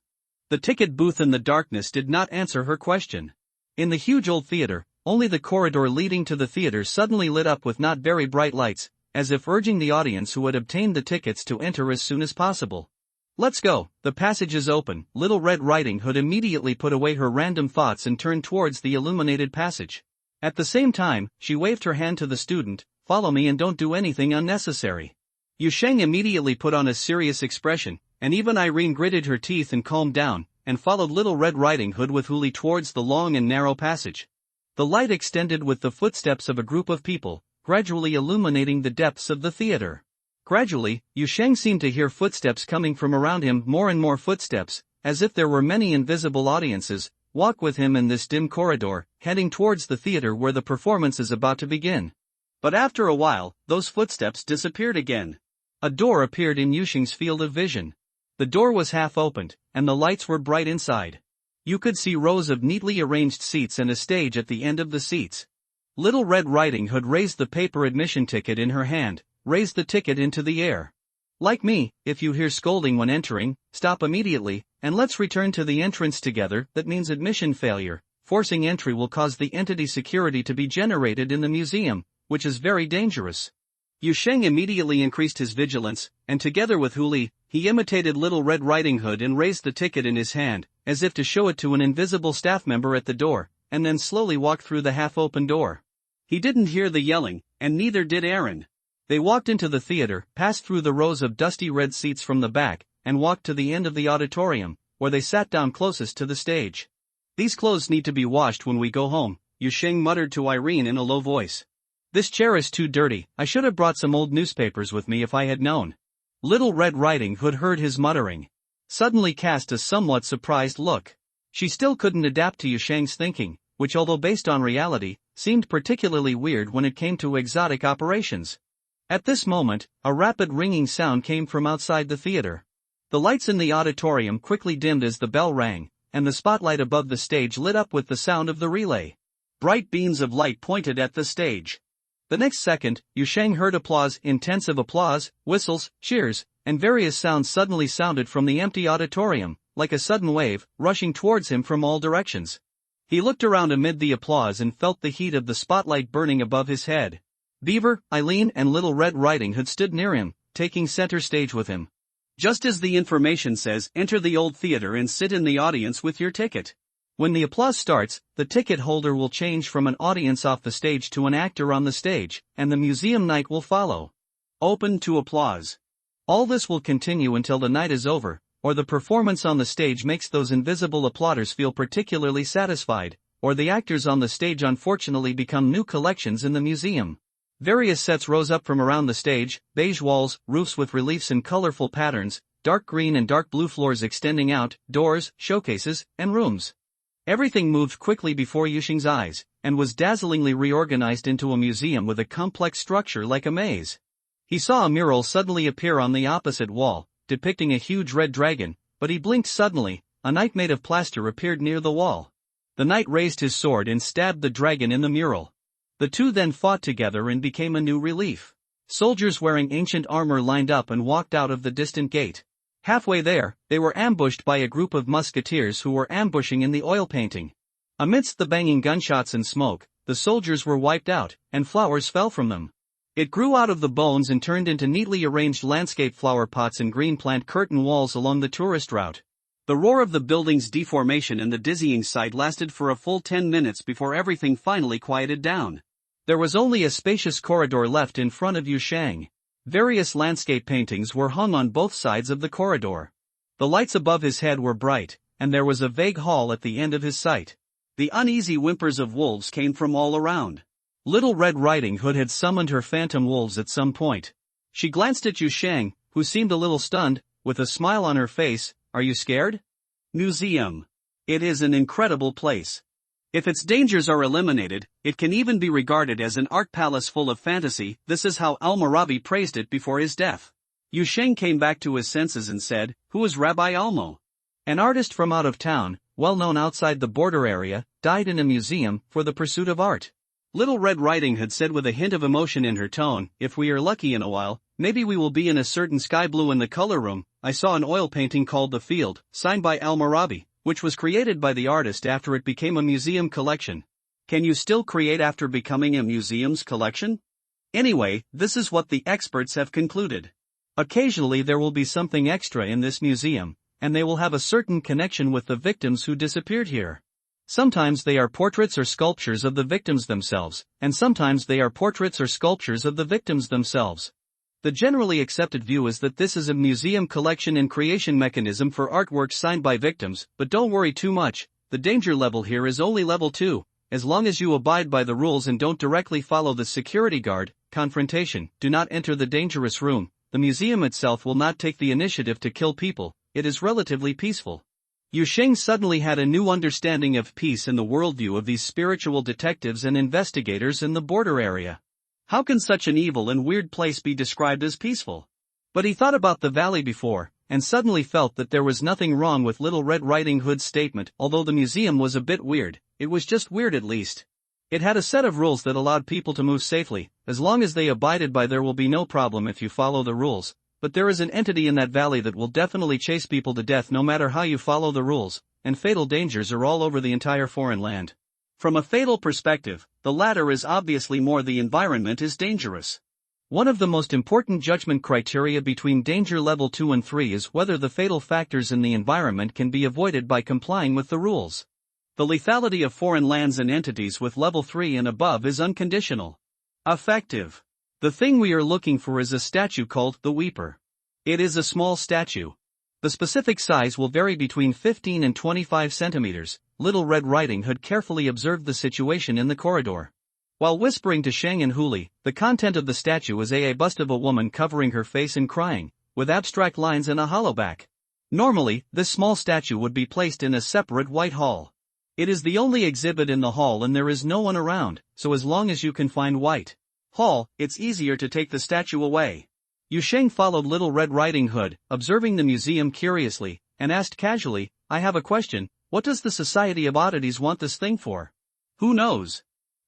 The ticket booth in the darkness did not answer her question. In the huge old theater, only the corridor leading to the theater suddenly lit up with not very bright lights, as if urging the audience who had obtained the tickets to enter as soon as possible. "Let's go, the passage is open." Little Red Riding Hood immediately put away her random thoughts and turned towards the illuminated passage. At the same time, she waved her hand to the student, "Follow me and don't do anything unnecessary." Yu Sheng immediately put on a serious expression, and even Irene gritted her teeth and calmed down, and followed Little Red Riding Hood with Huli towards the long and narrow passage. The light extended with the footsteps of a group of people, gradually illuminating the depths of the theater. Gradually, Yu Sheng seemed to hear footsteps coming from around him, more and more footsteps, as if there were many invisible audiences, walk with him in this dim corridor, heading towards the theater where the performance is about to begin. But after a while, those footsteps disappeared again. A door appeared in Yu Sheng's field of vision. The door was half opened, and the lights were bright inside. You could see rows of neatly arranged seats and a stage at the end of the seats. Little Red Riding Hood raised the paper admission ticket in her hand, raised the ticket into the air. Like me, if you hear scolding when entering, stop immediately, and let's return to the entrance together. That means admission failure. Forcing entry will cause the entity security to be generated in the museum, which is very dangerous. Yu Sheng immediately increased his vigilance, and together with Hu Li, he imitated Little Red Riding Hood and raised the ticket in his hand, as if to show it to an invisible staff member at the door, and then slowly walked through the half-open door. He didn't hear the yelling, and neither did Aaron. They walked into the theater, passed through the rows of dusty red seats from the back, and walked to the end of the auditorium, where they sat down closest to the stage. "These clothes need to be washed when we go home," Yu Sheng muttered to Irene in a low voice. "This chair is too dirty. I should have brought some old newspapers with me if I had known." Little Red Riding Hood heard his muttering. Suddenly cast a somewhat surprised look. She still couldn't adapt to Yu Sheng's thinking, which although based on reality, seemed particularly weird when it came to exotic operations. At this moment, a rapid ringing sound came from outside the theater. The lights in the auditorium quickly dimmed as the bell rang, and the spotlight above the stage lit up with the sound of the relay. Bright beams of light pointed at the stage. The next second, Yu Sheng heard applause, intensive applause, whistles, cheers, and various sounds suddenly sounded from the empty auditorium, like a sudden wave, rushing towards him from all directions. He looked around amid the applause and felt the heat of the spotlight burning above his head. Beaver, Eileen and Little Red Riding Hood stood near him, taking center stage with him. Just as the information says, enter the old theater and sit in the audience with your ticket. When the applause starts, the ticket holder will change from an audience off the stage to an actor on the stage, and the museum night will follow. Open to applause. All this will continue until the night is over, or the performance on the stage makes those invisible applauders feel particularly satisfied, or the actors on the stage unfortunately become new collections in the museum. Various sets rose up from around the stage, beige walls, roofs with reliefs in colorful patterns, dark green and dark blue floors extending out, doors, showcases, and rooms. Everything moved quickly before Yu Sheng's eyes, and was dazzlingly reorganized into a museum with a complex structure like a maze. He saw a mural suddenly appear on the opposite wall, depicting a huge red dragon, but he blinked suddenly. A knight made of plaster appeared near the wall. The knight raised his sword and stabbed the dragon in the mural. The two then fought together and became a new relief. Soldiers wearing ancient armor lined up and walked out of the distant gate. Halfway there, they were ambushed by a group of musketeers who were ambushing in the oil painting. Amidst the banging gunshots and smoke, the soldiers were wiped out, and flowers fell from them. It grew out of the bones and turned into neatly arranged landscape flower pots and green plant curtain walls along the tourist route. The roar of the building's deformation and the dizzying sight lasted for a full 10 minutes before everything finally quieted down. There was only a spacious corridor left in front of Yu Sheng. Various landscape paintings were hung on both sides of the corridor. The lights above his head were bright, and there was a vague hall at the end of his sight. The uneasy whimpers of wolves came from all around. Little Red Riding Hood had summoned her phantom wolves at some point. She glanced at Yu Sheng, who seemed a little stunned, with a smile on her face. "Are you scared?" Museum. It is an incredible place. If its dangers are eliminated, it can even be regarded as an art palace full of fantasy. This is how Almarabi praised it before his death. Yu Sheng came back to his senses and said, "Who is Rabbi Almo?" An artist from out of town, well known outside the border area, died in a museum for the pursuit of art. Little Red Riding Hood said with a hint of emotion in her tone, "If we are lucky in a while, maybe we will be in a certain sky blue in the color room. I saw an oil painting called The Field, signed by Almarabi, which was created by the artist after it became a museum collection." Can you still create after becoming a museum's collection? Anyway, this is what the experts have concluded. Occasionally there will be something extra in this museum, and they will have a certain connection with the victims who disappeared here. Sometimes they are portraits or sculptures of the victims themselves, and sometimes they are portraits or sculptures of the victims themselves. The generally accepted view is that this is a museum collection and creation mechanism for artworks signed by victims, but don't worry too much. The danger level here is only level 2. As long as you abide by the rules and don't directly follow the security guard. Confrontation: do not enter the dangerous room. the museum itself will not take the initiative to kill people, it is relatively peaceful. Yu Sheng suddenly had a new understanding of peace in the worldview of these spiritual detectives and investigators in the border area. How can such an evil and weird place be described as peaceful? But he thought about the valley before, and suddenly felt that there was nothing wrong with Little Red Riding Hood's statement. Although the museum was a bit weird, it was just weird at least. It had a set of rules that allowed people to move safely. As long as they abided by, there will be no problem if you follow the rules. But there is an entity in that valley that will definitely chase people to death no matter how you follow the rules, and fatal dangers are all over the entire foreign land. From a fatal perspective, the latter is obviously more the environment is dangerous. One of the most important judgment criteria between danger level 2 and 3 is whether the fatal factors in the environment can be avoided by complying with the rules. The lethality of foreign lands and entities with level 3 and above is unconditional. Effective. The thing we are looking for is a statue called the Weeper. It is a small statue. The specific size will vary between 15 and 25 centimeters. Little Red Riding Hood carefully observed the situation in the corridor. While whispering to Shang and Huli, the content of the statue is a bust of a woman covering her face and crying, with abstract lines and a hollow back. Normally, this small statue would be placed in a separate white hall. It is the only exhibit in the hall and there is no one around, so as long as you can find white hall, it's easier to take the statue away. Yu Sheng followed Little Red Riding Hood, observing the museum curiously, and asked casually, I have a question, what does the Society of Oddities want this thing for? Who knows?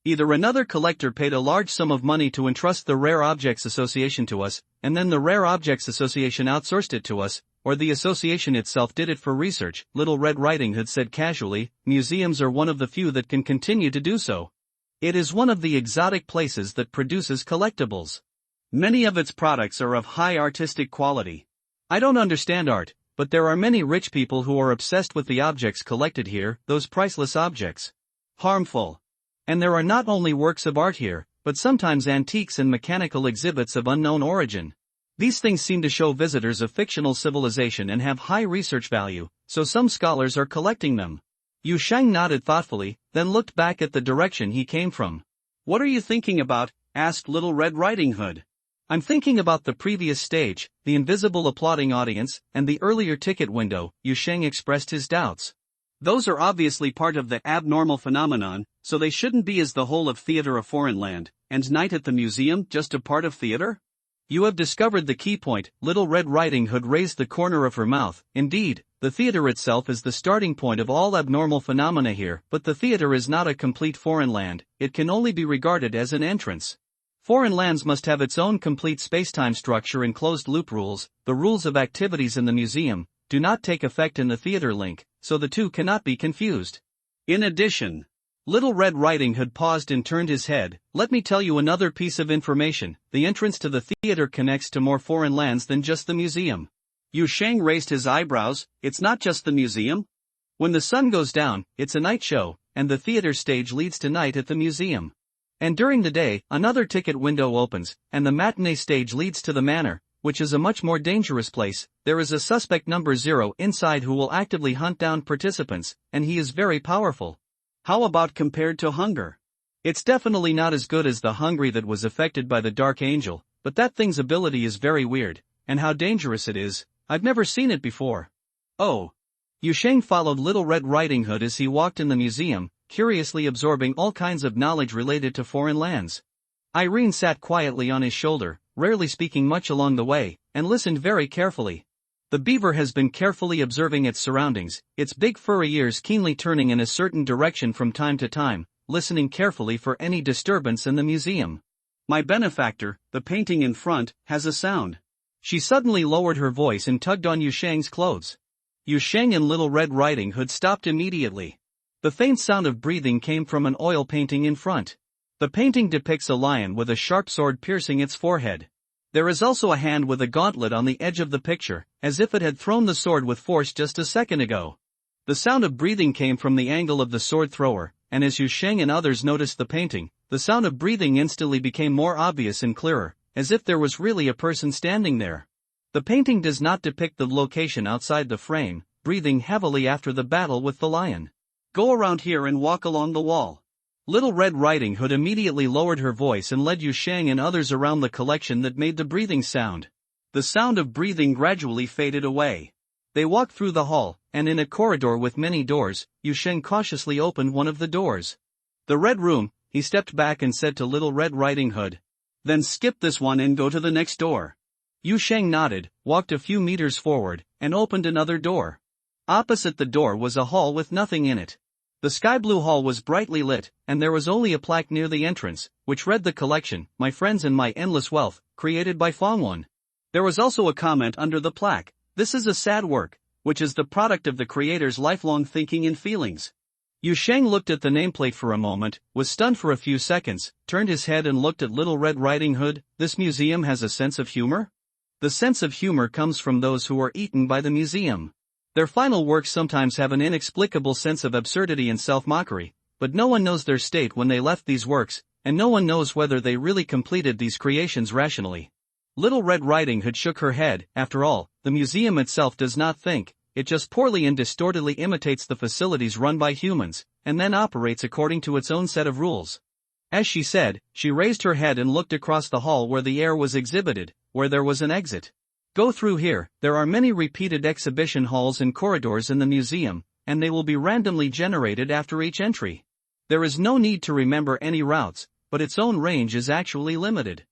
Either another collector paid a large sum of money to entrust the Rare Objects Association to us, and then the Rare Objects Association outsourced it to us, or the association itself did it for research, Little Red Riding Hood said casually. Museums are one of the few that can continue to do so. It is one of the exotic places that produces collectibles. Many of its products are of high artistic quality. I don't understand art, but there are many rich people who are obsessed with the objects collected here, those priceless objects. Harmful. And there are not only works of art here, but sometimes antiques and mechanical exhibits of unknown origin. These things seem to show visitors of fictional civilization and have high research value, so some scholars are collecting them. Yu Sheng nodded thoughtfully, then looked back at the direction he came from. What are you thinking about? Asked Little Red Riding Hood. I'm thinking about the previous stage, the invisible applauding audience, and the earlier ticket window. Yu Sheng expressed his doubts. Those are obviously part of the abnormal phenomenon, so they shouldn't be as the whole of theater of foreign land, and night at the museum just a part of theater? You have discovered the key point. Little Red Riding Hood raised the corner of her mouth. Indeed, the theater itself is the starting point of all abnormal phenomena here, but the theater is not a complete foreign land, it can only be regarded as an entrance. Foreign lands must have its own complete spacetime structure and closed-loop rules. The rules of activities in the museum do not take effect in the theater link, so the two cannot be confused. In addition, Little Red Riding Hood paused and turned his head. Let me tell you another piece of information. The entrance to the theater connects to more foreign lands than just the museum. Yu Sheng raised his eyebrows. It's not just the museum? When the sun goes down, it's a night show, and the theater stage leads to night at the museum. And during the day, another ticket window opens, and the matinee stage leads to the manor, which is a much more dangerous place. There is a suspect number 0 inside who will actively hunt down participants, and he is very powerful. How about compared to hunger? It's definitely not as good as the hungry that was affected by the Dark Angel, but that thing's ability is very weird, and how dangerous it is, I've never seen it before. Oh. Yu Sheng followed Little Red Riding Hood as he walked in the museum, curiously absorbing all kinds of knowledge related to foreign lands. Irene sat quietly on his shoulder, rarely speaking much along the way, and listened very carefully. The beaver has been carefully observing its surroundings, its big furry ears keenly turning in a certain direction from time to time, listening carefully for any disturbance in the museum. My benefactor, the painting in front, has a sound. She suddenly lowered her voice and tugged on Yu Sheng's clothes. Yu Sheng and Little Red Riding Hood stopped immediately. The faint sound of breathing came from an oil painting in front. The painting depicts a lion with a sharp sword piercing its forehead. There is also a hand with a gauntlet on the edge of the picture, as if it had thrown the sword with force just a second ago. The sound of breathing came from the angle of the sword thrower, and as Yu Sheng and others noticed the painting, the sound of breathing instantly became more obvious and clearer, as if there was really a person standing there. The painting does not depict the location outside the frame, breathing heavily after the battle with the lion. Go around here and walk along the wall. Little Red Riding Hood immediately lowered her voice and led Yu Sheng and others around the collection that made the breathing sound. The sound of breathing gradually faded away. They walked through the hall, and in a corridor with many doors, Yusheng cautiously opened one of the doors. The red room, he stepped back and said to Little Red Riding Hood. Then skip this one and go to the next door. Yusheng nodded, walked a few meters forward, and opened another door. Opposite the door was a hall with nothing in it. The sky blue hall was brightly lit, and there was only a plaque near the entrance, which read the collection, My Friends and My Endless Wealth, created by Fongwon. There was also a comment under the plaque, This is a sad work, which is the product of the creator's lifelong thinking and feelings. Yusheng looked at the nameplate for a moment, was stunned for a few seconds, turned his head and looked at Little Red Riding Hood. This museum has a sense of humor? The sense of humor comes from those who are eaten by the museum. Their final works sometimes have an inexplicable sense of absurdity and self-mockery, but no one knows their state when they left these works, and no one knows whether they really completed these creations rationally. Little Red Riding Hood shook her head. After all, the museum itself does not think, it just poorly and distortedly imitates the facilities run by humans, and then operates according to its own set of rules. As she said, she raised her head and looked across the hall where the air was exhibited, where there was an exit. Go through here. There are many repeated exhibition halls and corridors in the museum, and they will be randomly generated after each entry. There is no need to remember any routes, but its own range is actually limited.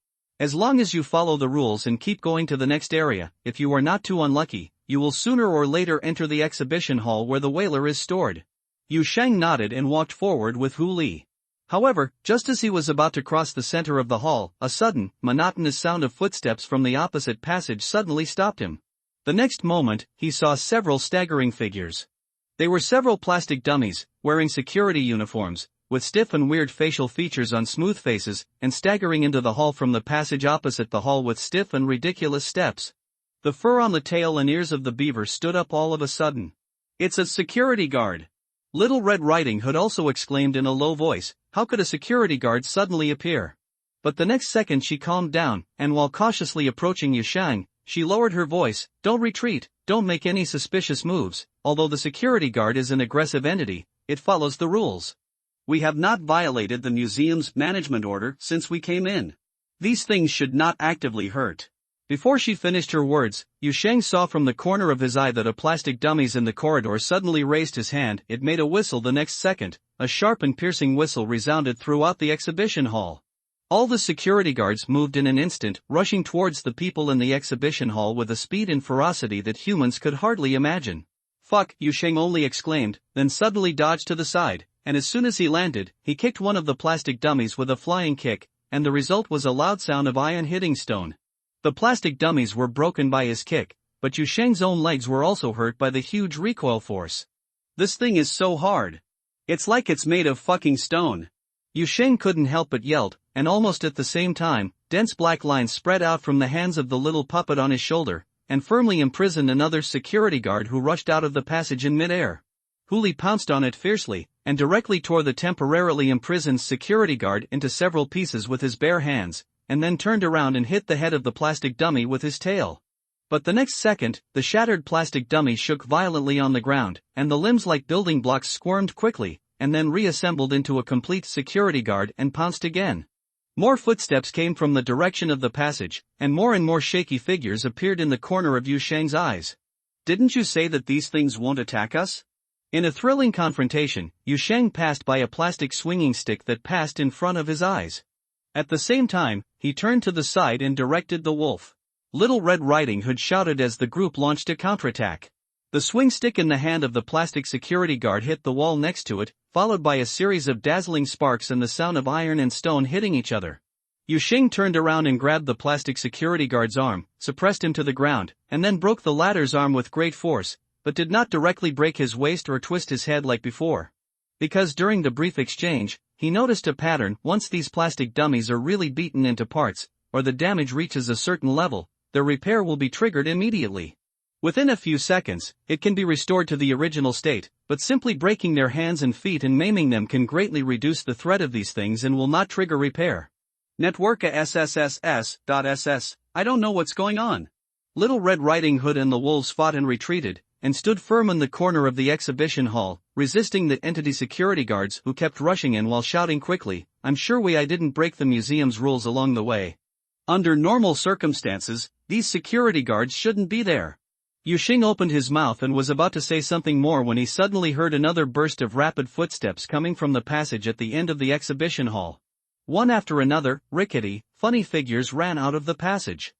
As long as you follow the rules and keep going to the next area, if you are not too unlucky, you will sooner or later enter the exhibition hall where the whaler is stored. Yusheng nodded and walked forward with Hu Li. However, just as he was about to cross the center of the hall, a sudden, monotonous sound of footsteps from the opposite passage suddenly stopped him. The next moment, he saw several staggering figures. They were several plastic dummies, wearing security uniforms, with stiff and weird facial features on smooth faces, and staggering into the hall from the passage opposite the hall with stiff and ridiculous steps. The fur on the tail and ears of the beaver stood up all of a sudden. It's a security guard! Little Red Riding Hood also exclaimed in a low voice, how could a security guard suddenly appear? But the next second she calmed down, and while cautiously approaching Yusheng, she lowered her voice, don't retreat, don't make any suspicious moves. Although the security guard is an aggressive entity, it follows the rules. We have not violated the museum's management order since we came in. These things should not actively hurt. Before she finished her words, Yusheng saw from the corner of his eye that a plastic dummies in the corridor suddenly raised his hand. It made a whistle the next second. A sharp and piercing whistle resounded throughout the exhibition hall. All the security guards moved in an instant, rushing towards the people in the exhibition hall with a speed and ferocity that humans could hardly imagine. Fuck, Yusheng only exclaimed, then suddenly dodged to the side, and as soon as he landed, he kicked one of the plastic dummies with a flying kick, and the result was a loud sound of iron hitting stone. The plastic dummies were broken by his kick, but Yusheng's own legs were also hurt by the huge recoil force. This thing is so hard. It's like it's made of fucking stone. Yusheng couldn't help but yelled, and almost at the same time, dense black lines spread out from the hands of the little puppet on his shoulder, and firmly imprisoned another security guard who rushed out of the passage in midair. Huli pounced on it fiercely, and directly tore the temporarily imprisoned security guard into several pieces with his bare hands, and then turned around and hit the head of the plastic dummy with his tail. But the next second, the shattered plastic dummy shook violently on the ground, and the limbs like building blocks squirmed quickly, and then reassembled into a complete security guard and pounced again. More footsteps came from the direction of the passage, and more shaky figures appeared in the corner of Yusheng's eyes. Didn't you say that these things won't attack us? In a thrilling confrontation, Yusheng passed by a plastic swinging stick that passed in front of his eyes. At the same time, he turned to the side and directed the wolf. Little Red Riding Hood shouted as the group launched a counterattack. The swing stick in the hand of the plastic security guard hit the wall next to it, followed by a series of dazzling sparks and the sound of iron and stone hitting each other. Yusheng turned around and grabbed the plastic security guard's arm, suppressed him to the ground, and then broke the latter's arm with great force, but did not directly break his waist or twist his head like before. Because during the brief exchange, he noticed a pattern. Once these plastic dummies are really beaten into parts, or the damage reaches a certain level, their repair will be triggered immediately. Within a few seconds, it can be restored to the original state, but simply breaking their hands and feet and maiming them can greatly reduce the threat of these things and will not trigger repair. Networka SSSS.SS, I don't know what's going on. Little Red Riding Hood and the wolves fought and retreated, and stood firm in the corner of the exhibition hall, resisting the entity security guards who kept rushing in while shouting quickly, I'm sure I didn't break the museum's rules along the way. Under normal circumstances, These security guards shouldn't be there. Yusheng opened his mouth and was about to say something more when he suddenly heard another burst of rapid footsteps coming from the passage at the end of the exhibition hall. One after another, rickety, funny figures ran out of the passage.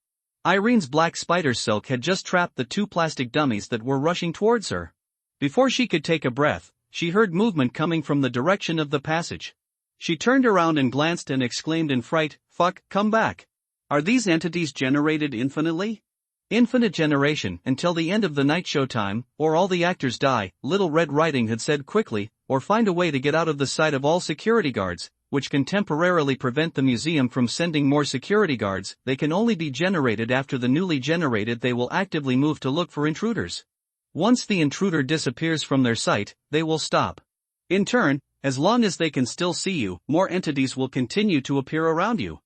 Irene's black spider silk had just trapped the two plastic dummies that were rushing towards her. Before she could take a breath, she heard movement coming from the direction of the passage. She turned around and glanced and exclaimed in fright, "Fuck, come back. Are these entities generated infinitely?" "Infinite generation until the end of the night show time, or all the actors die," Little Red Riding Hood said quickly, "or find a way to get out of the sight of all security guards, which can temporarily prevent the museum from sending more security guards. They can only be generated after the newly generated they will actively move to look for intruders. Once the intruder disappears from their sight, they will stop. In turn, as long as they can still see you, more entities will continue to appear around you."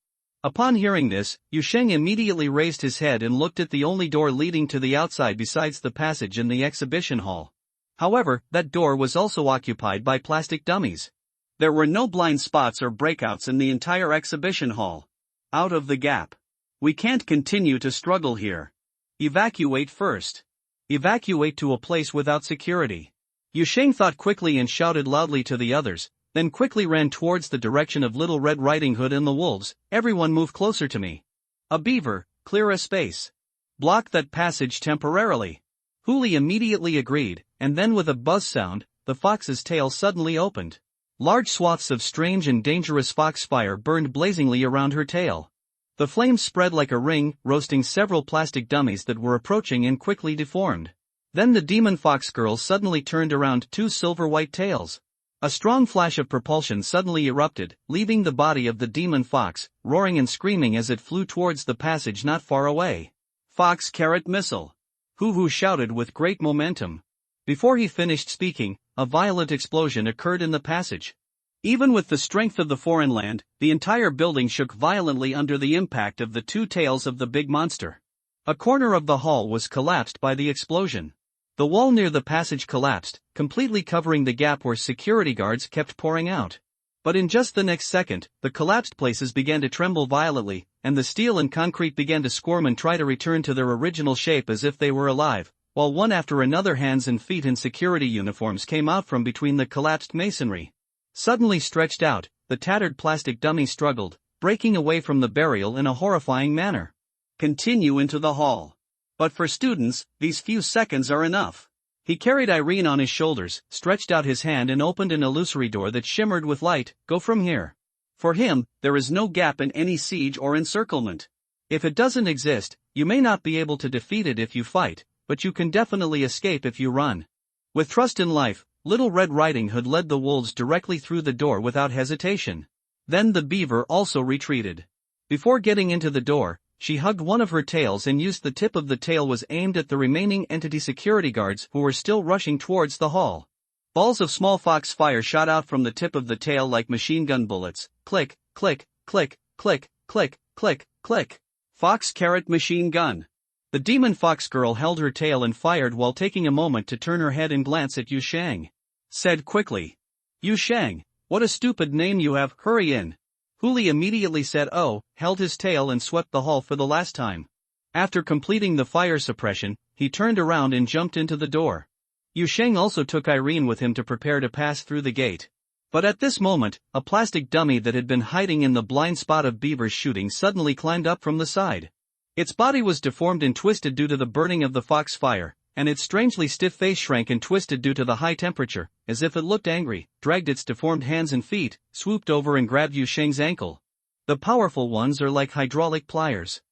Upon hearing this, Yusheng immediately raised his head and looked at the only door leading to the outside besides the passage in the exhibition hall. However, that door was also occupied by plastic dummies. There were no blind spots or breakouts in the entire exhibition hall. Out of the gap. "We can't continue to struggle here. Evacuate first. Evacuate to a place without security." Yusheng thought quickly and shouted loudly to the others, then quickly ran towards the direction of Little Red Riding Hood and the wolves. "Everyone move closer to me. A beaver, clear a space. Block that passage temporarily." Huli immediately agreed, and then with a buzz sound, the fox's tail suddenly opened. Large swaths of strange and dangerous foxfire burned blazingly around her tail. The flames spread like a ring, roasting several plastic dummies that were approaching and quickly deformed. Then the demon fox girl suddenly turned around two silver-white tails. A strong flash of propulsion suddenly erupted, leaving the body of the demon fox, roaring and screaming as it flew towards the passage not far away. "Fox Carrot Missile!" Hu shouted with great momentum. Before he finished speaking, a violent explosion occurred in the passage. Even with the strength of the foreign land, the entire building shook violently under the impact of the two tails of the big monster. A corner of the hall was collapsed by the explosion. The wall near the passage collapsed, completely covering the gap where security guards kept pouring out. But in just the next second, the collapsed places began to tremble violently, and the steel and concrete began to squirm and try to return to their original shape as if they were alive, while one after another hands and feet in security uniforms came out from between the collapsed masonry. Suddenly stretched out, the tattered plastic dummy struggled, breaking away from the burial in a horrifying manner. "Continue into the hall. But for students, these few seconds are enough." He carried Irene on his shoulders, stretched out his hand and opened an illusory door that shimmered with light. "Go from here." For him, there is no gap in any siege or encirclement. If it doesn't exist, you may not be able to defeat it if you fight, but you can definitely escape if you run. With trust in life, Little Red Riding Hood led the wolves directly through the door without hesitation. Then the beaver also retreated. Before getting into the door, she hugged one of her tails and used the tip of the tail was aimed at the remaining entity security guards who were still rushing towards the hall. Balls of small fox fire shot out from the tip of the tail like machine gun bullets. Click, click, click, click, click, click, click. Fox Carrot Machine Gun. The demon fox girl held her tail and fired while taking a moment to turn her head and glance at Yusheng. Said quickly, "Yusheng, what a stupid name you have, hurry in." Huli immediately said "oh," held his tail and swept the hall for the last time. After completing the fire suppression, he turned around and jumped into the door. Yusheng also took Irene with him to prepare to pass through the gate. But at this moment, a plastic dummy that had been hiding in the blind spot of Beaver's shooting suddenly climbed up from the side. Its body was deformed and twisted due to the burning of the fox fire, and its strangely stiff face shrank and twisted due to the high temperature, as if it looked angry, dragged its deformed hands and feet, swooped over and grabbed Yusheng's ankle. The powerful ones are like hydraulic pliers.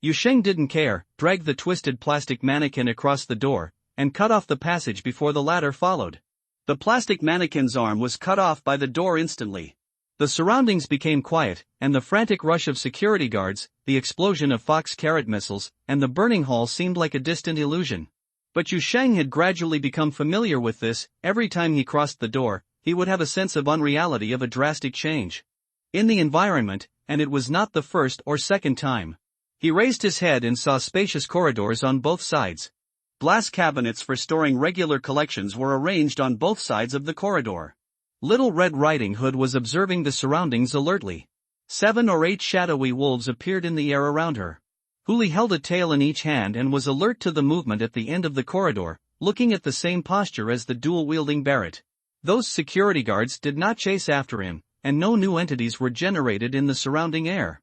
Yusheng didn't care, dragged the twisted plastic mannequin across the door, and cut off the passage before the latter followed. The plastic mannequin's arm was cut off by the door instantly. The surroundings became quiet, and the frantic rush of security guards, the explosion of fox carrot missiles, and the burning hall seemed like a distant illusion. But Yusheng had gradually become familiar with this. Every time he crossed the door, he would have a sense of unreality of a drastic change in the environment, and it was not the first or second time. He raised his head and saw spacious corridors on both sides. Glass cabinets for storing regular collections were arranged on both sides of the corridor. Little Red Riding Hood was observing the surroundings alertly. 7 or 8 shadowy wolves appeared in the air around her. Huli held a tail in each hand and was alert to the movement at the end of the corridor, looking at the same posture as the dual-wielding Barrett. Those security guards did not chase after him, and no new entities were generated in the surrounding air.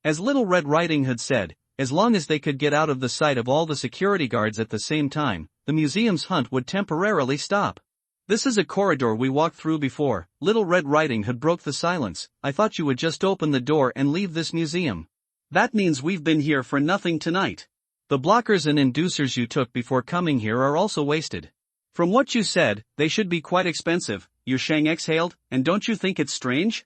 As Little Red Riding Hood said, as long as they could get out of the sight of all the security guards at the same time, the museum's hunt would temporarily stop. "This is a corridor we walked through before." Little Red Riding Hood broke the silence. "I thought you would just open the door and leave this museum." "That means we've been here for nothing tonight. The blockers and inducers you took before coming here are also wasted. From what you said, they should be quite expensive," Yu Sheng exhaled, "and don't you think it's strange?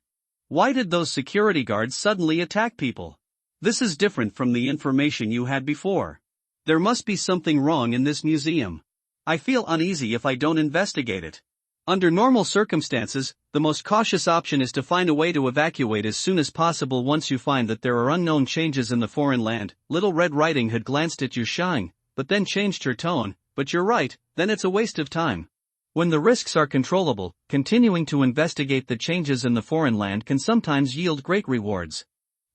Why did those security guards suddenly attack people? This is different from the information you had before. There must be something wrong in this museum. I feel uneasy if I don't investigate it." Under normal circumstances, the most cautious option is to find a way to evacuate as soon as possible once you find that there are unknown changes in the foreign land. Little Red Riding Hood glanced at Yu Sheng, but then changed her tone. "But you're right, then it's a waste of time. When the risks are controllable, continuing to investigate the changes in the foreign land can sometimes yield great rewards.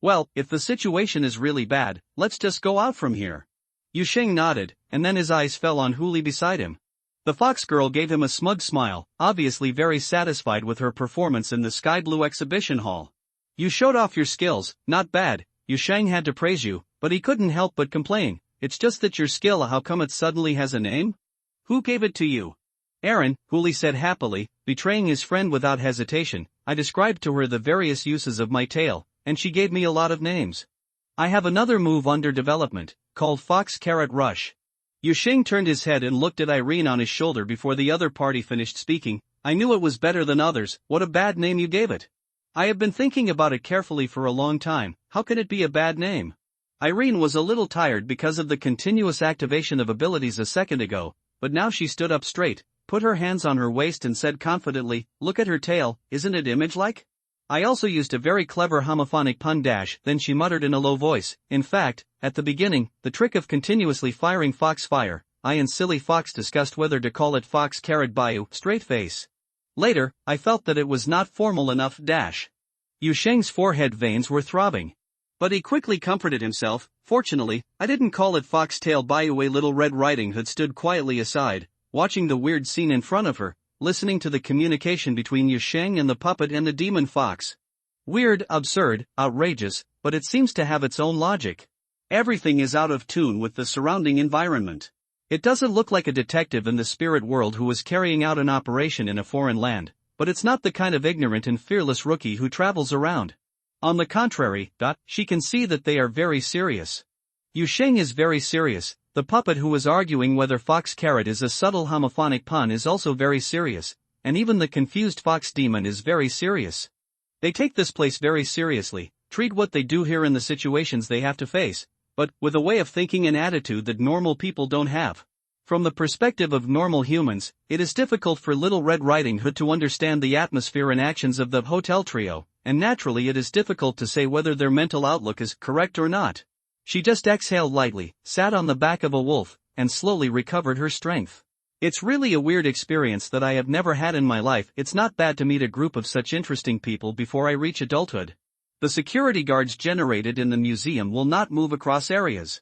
Well, if the situation is really bad, let's just go out from here." Yu Sheng nodded, and then his eyes fell on Huli beside him. The fox girl gave him a smug smile, obviously very satisfied with her performance in the sky blue exhibition hall. "You showed off your skills, not bad." Yu Sheng had to praise you, but he couldn't help but complain. "It's just that your skill, how come it suddenly has a name? Who gave it to you?" "Aaron," Huli said happily, betraying his friend without hesitation. "I described to her the various uses of my tail, and she gave me a lot of names. I have another move under development, called Fox Carrot Rush." Yu Sheng turned his head and looked at Irene on his shoulder before the other party finished speaking. "I knew it was better than others. What a bad name you gave it." "I have been thinking about it carefully for a long time. How can it be a bad name?" Irene was a little tired because of the continuous activation of abilities a second ago, but now she stood up straight, put her hands on her waist and said confidently, "Look at her tail, isn't it image-like? I also used a very clever homophonic pun dash." Then she muttered in a low voice, "In fact, at the beginning, the trick of continuously firing fox fire, I and Silly Fox discussed whether to call it Fox Carrot Bayou, straight face. Later, I felt that it was not formal enough dash." Yu Sheng's forehead veins were throbbing. But he quickly comforted himself. "Fortunately, I didn't call it Foxtail Bayou." A Little Red Riding Hood stood quietly aside, watching the weird scene in front of her, listening to the communication between Yu Sheng and the puppet and the demon fox. Weird, absurd, outrageous, but it seems to have its own logic. Everything is out of tune with the surrounding environment. It doesn't look like a detective in the spirit world who is carrying out an operation in a foreign land, but it's not the kind of ignorant and fearless rookie who travels around. On the contrary, she can see that they are very serious. Yu Sheng is very serious. The puppet who is arguing whether Fox Carrot is a subtle homophonic pun is also very serious, and even the confused fox demon is very serious. They take this place very seriously, treat what they do here in the situations they have to face, but with a way of thinking and attitude that normal people don't have. From the perspective of normal humans, it is difficult for Little Red Riding Hood to understand the atmosphere and actions of the hotel trio, and naturally it is difficult to say whether their mental outlook is correct or not. She just exhaled lightly, sat on the back of a wolf, and slowly recovered her strength. "It's really a weird experience that I have never had in my life. It's not bad to meet a group of such interesting people before I reach adulthood. The security guards generated in the museum will not move across areas.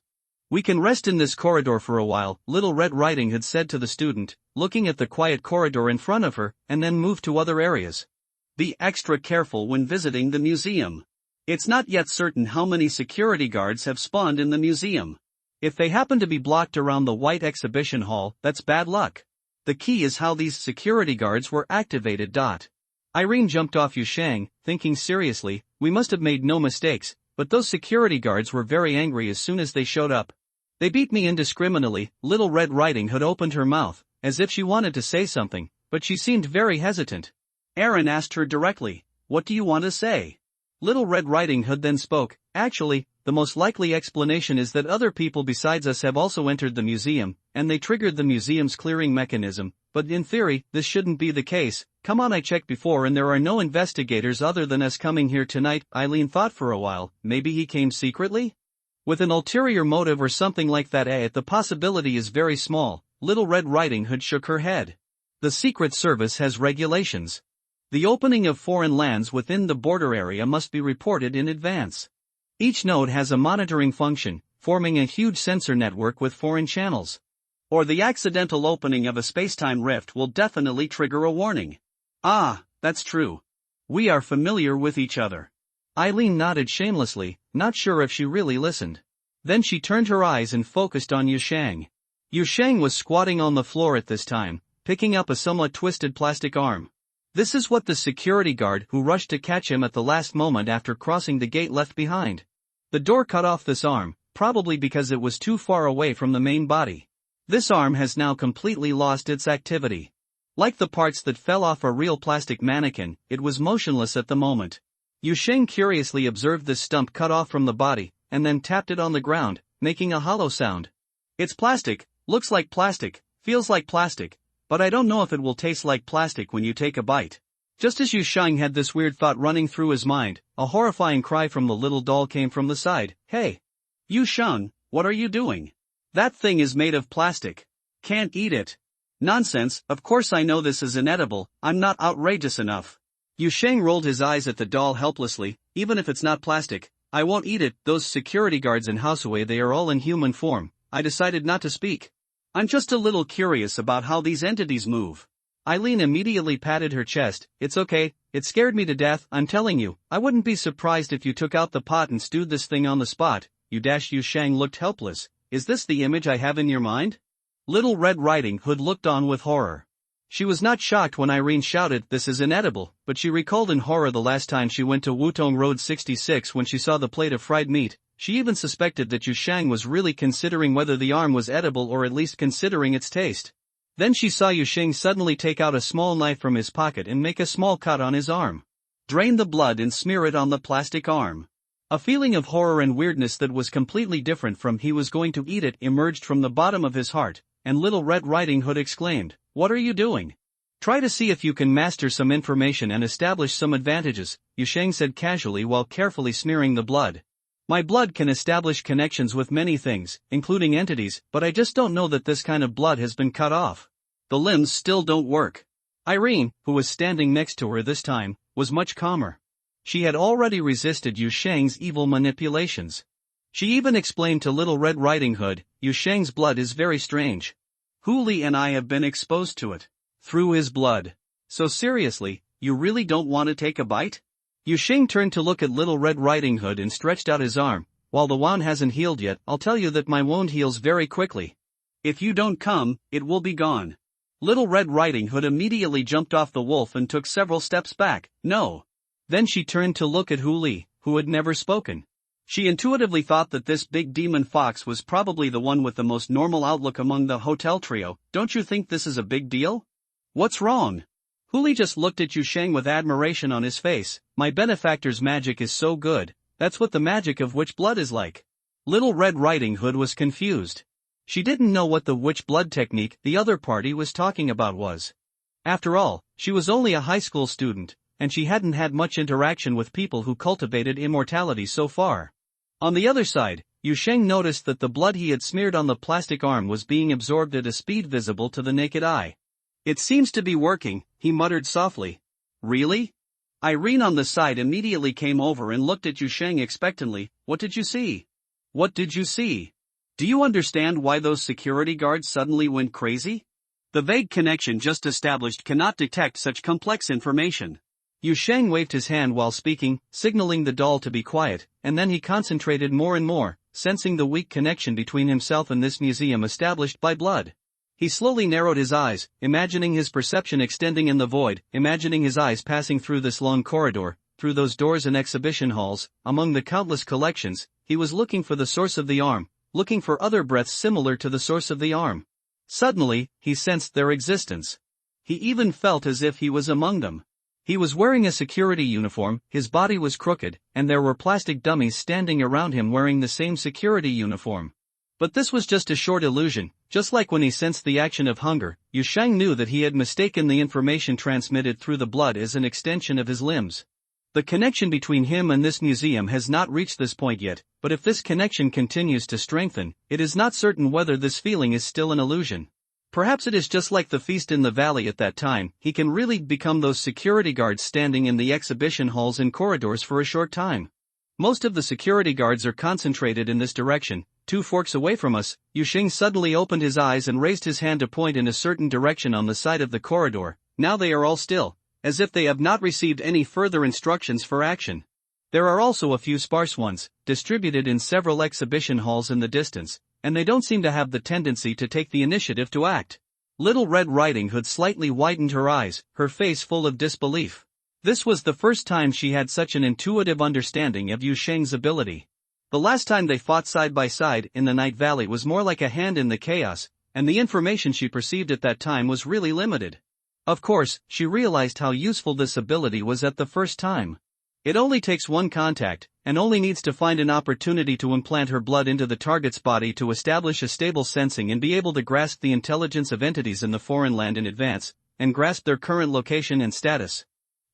We can rest in this corridor for a while," Little Red Riding Hood said to the student, looking at the quiet corridor in front of her, and then move to other areas. "Be extra careful when visiting the museum. It's not yet certain how many security guards have spawned in the museum. If they happen to be blocked around the white exhibition hall, that's bad luck. The key is how these security guards were activated. Irene jumped off Yu Sheng, thinking seriously, "We must have made no mistakes, but those security guards were very angry as soon as they showed up. They beat me indiscriminately." Little Red Riding Hood opened her mouth, as if she wanted to say something, but she seemed very hesitant. Aaron asked her directly, "What do you want to say?" Little Red Riding Hood then spoke, "Actually, the most likely explanation is that other people besides us have also entered the museum, and they triggered the museum's clearing mechanism, but in theory, this shouldn't be the case. Come on, I checked before and there are no investigators other than us coming here tonight." Eileen thought for a while. Maybe he came secretly? With an ulterior motive or something like that. The possibility is very small. Little Red Riding Hood shook her head. The Secret Service has regulations. The opening of foreign lands within the border area must be reported in advance. Each node has a monitoring function, forming a huge sensor network with foreign channels. Or the accidental opening of a spacetime rift will definitely trigger a warning. Ah, that's true. We are familiar with each other. Eileen nodded shamelessly, not sure if she really listened. Then she turned her eyes and focused on Yusheng. Yusheng was squatting on the floor at this time, picking up a somewhat twisted plastic arm. This is what the security guard who rushed to catch him at the last moment after crossing the gate left behind. The door cut off this arm, probably because it was too far away from the main body. This arm has now completely lost its activity. Like the parts that fell off a real plastic mannequin, it was motionless at the moment. Yusheng curiously observed this stump cut off from the body, and then tapped it on the ground, making a hollow sound. It's plastic, looks like plastic, feels like plastic, but I don't know if it will taste like plastic when you take a bite. Just as Yusheng had this weird thought running through his mind, a horrifying cry from the little doll came from the side. Hey! Yusheng, what are you doing? That thing is made of plastic. Can't eat it. Nonsense, of course I know this is inedible, I'm not outrageous enough. Yusheng rolled his eyes at the doll helplessly. Even if it's not plastic, I won't eat it. Those security guards in Houseway, they are all in human form. I decided not to speak. I'm just a little curious about how these entities move. Eileen immediately patted her chest. It's okay, it scared me to death, I'm telling you. I wouldn't be surprised if you took out the pot and stewed this thing on the spot. Yusheng looked helpless. Is this the image I have in your mind? Little Red Riding Hood looked on with horror. She was not shocked when Irene shouted, this is inedible, but she recalled in horror the last time she went to Wutong Road 66 when she saw the plate of fried meat. She even suspected that Yusheng was really considering whether the arm was edible or at least considering its taste. Then she saw Yusheng suddenly take out a small knife from his pocket and make a small cut on his arm. Drain the blood and smear it on the plastic arm. A feeling of horror and weirdness that was completely different from he was going to eat it emerged from the bottom of his heart, and Little Red Riding Hood exclaimed, what are you doing? Try to see if you can master some information and establish some advantages, Yusheng said casually while carefully smearing the blood. My blood can establish connections with many things, including entities, but I just don't know that this kind of blood has been cut off. The limbs still don't work. Irene, who was standing next to her this time, was much calmer. She had already resisted Yusheng's evil manipulations. She even explained to Little Red Riding Hood, Yusheng's blood is very strange. Huli and I have been exposed to it. Through his blood. So seriously, you really don't want to take a bite? Yusheng turned to look at Little Red Riding Hood and stretched out his arm. While the wound hasn't healed yet, I'll tell you that my wound heals very quickly. If you don't come, it will be gone. Little Red Riding Hood immediately jumped off the wolf and took several steps back. No. Then she turned to look at Huli, who had never spoken. She intuitively thought that this big demon fox was probably the one with the most normal outlook among the hotel trio. Don't you think this is a big deal? What's wrong? Huli just looked at Yusheng with admiration on his face. My benefactor's magic is so good, that's what the magic of witch blood is like. Little Red Riding Hood was confused. She didn't know what the witch blood technique the other party was talking about was. After all, she was only a high school student, and she hadn't had much interaction with people who cultivated immortality so far. On the other side, Yusheng noticed that the blood he had smeared on the plastic arm was being absorbed at a speed visible to the naked eye. It seems to be working, he muttered softly. Really? Irene on the side immediately came over and looked at Yusheng expectantly. What did you see? What did you see? Do you understand why those security guards suddenly went crazy? The vague connection just established cannot detect such complex information. Yusheng waved his hand while speaking, signaling the doll to be quiet, and then he concentrated more and more, sensing the weak connection between himself and this museum established by blood. He slowly narrowed his eyes, imagining his perception extending in the void, imagining his eyes passing through this long corridor, through those doors and exhibition halls, among the countless collections. He was looking for the source of the arm, looking for other breaths similar to the source of the arm. Suddenly, he sensed their existence. He even felt as if he was among them. He was wearing a security uniform, his body was crooked, and there were plastic dummies standing around him wearing the same security uniform. But this was just a short illusion. Just like when he sensed the action of hunger, Yusheng knew that he had mistaken the information transmitted through the blood as an extension of his limbs. The connection between him and this museum has not reached this point yet, but if this connection continues to strengthen, it is not certain whether this feeling is still an illusion. Perhaps it is just like the feast in the valley at that time. He can really become those security guards standing in the exhibition halls and corridors for a short time. Most of the security guards are concentrated in this direction, 2 forks away from us. Yusheng suddenly opened his eyes and raised his hand to point in a certain direction on the side of the corridor. Now they are all still, as if they have not received any further instructions for action. There are also a few sparse ones, distributed in several exhibition halls in the distance, and they don't seem to have the tendency to take the initiative to act. Little Red Riding Hood slightly widened her eyes, her face full of disbelief. This was the first time she had such an intuitive understanding of Yusheng's ability. The last time they fought side by side in the Night Valley was more like a hand in the chaos, and the information she perceived at that time was really limited. Of course, she realized how useful this ability was at the first time. It only takes one contact, and only needs to find an opportunity to implant her blood into the target's body to establish a stable sensing and be able to grasp the intelligence of entities in the foreign land in advance, and grasp their current location and status.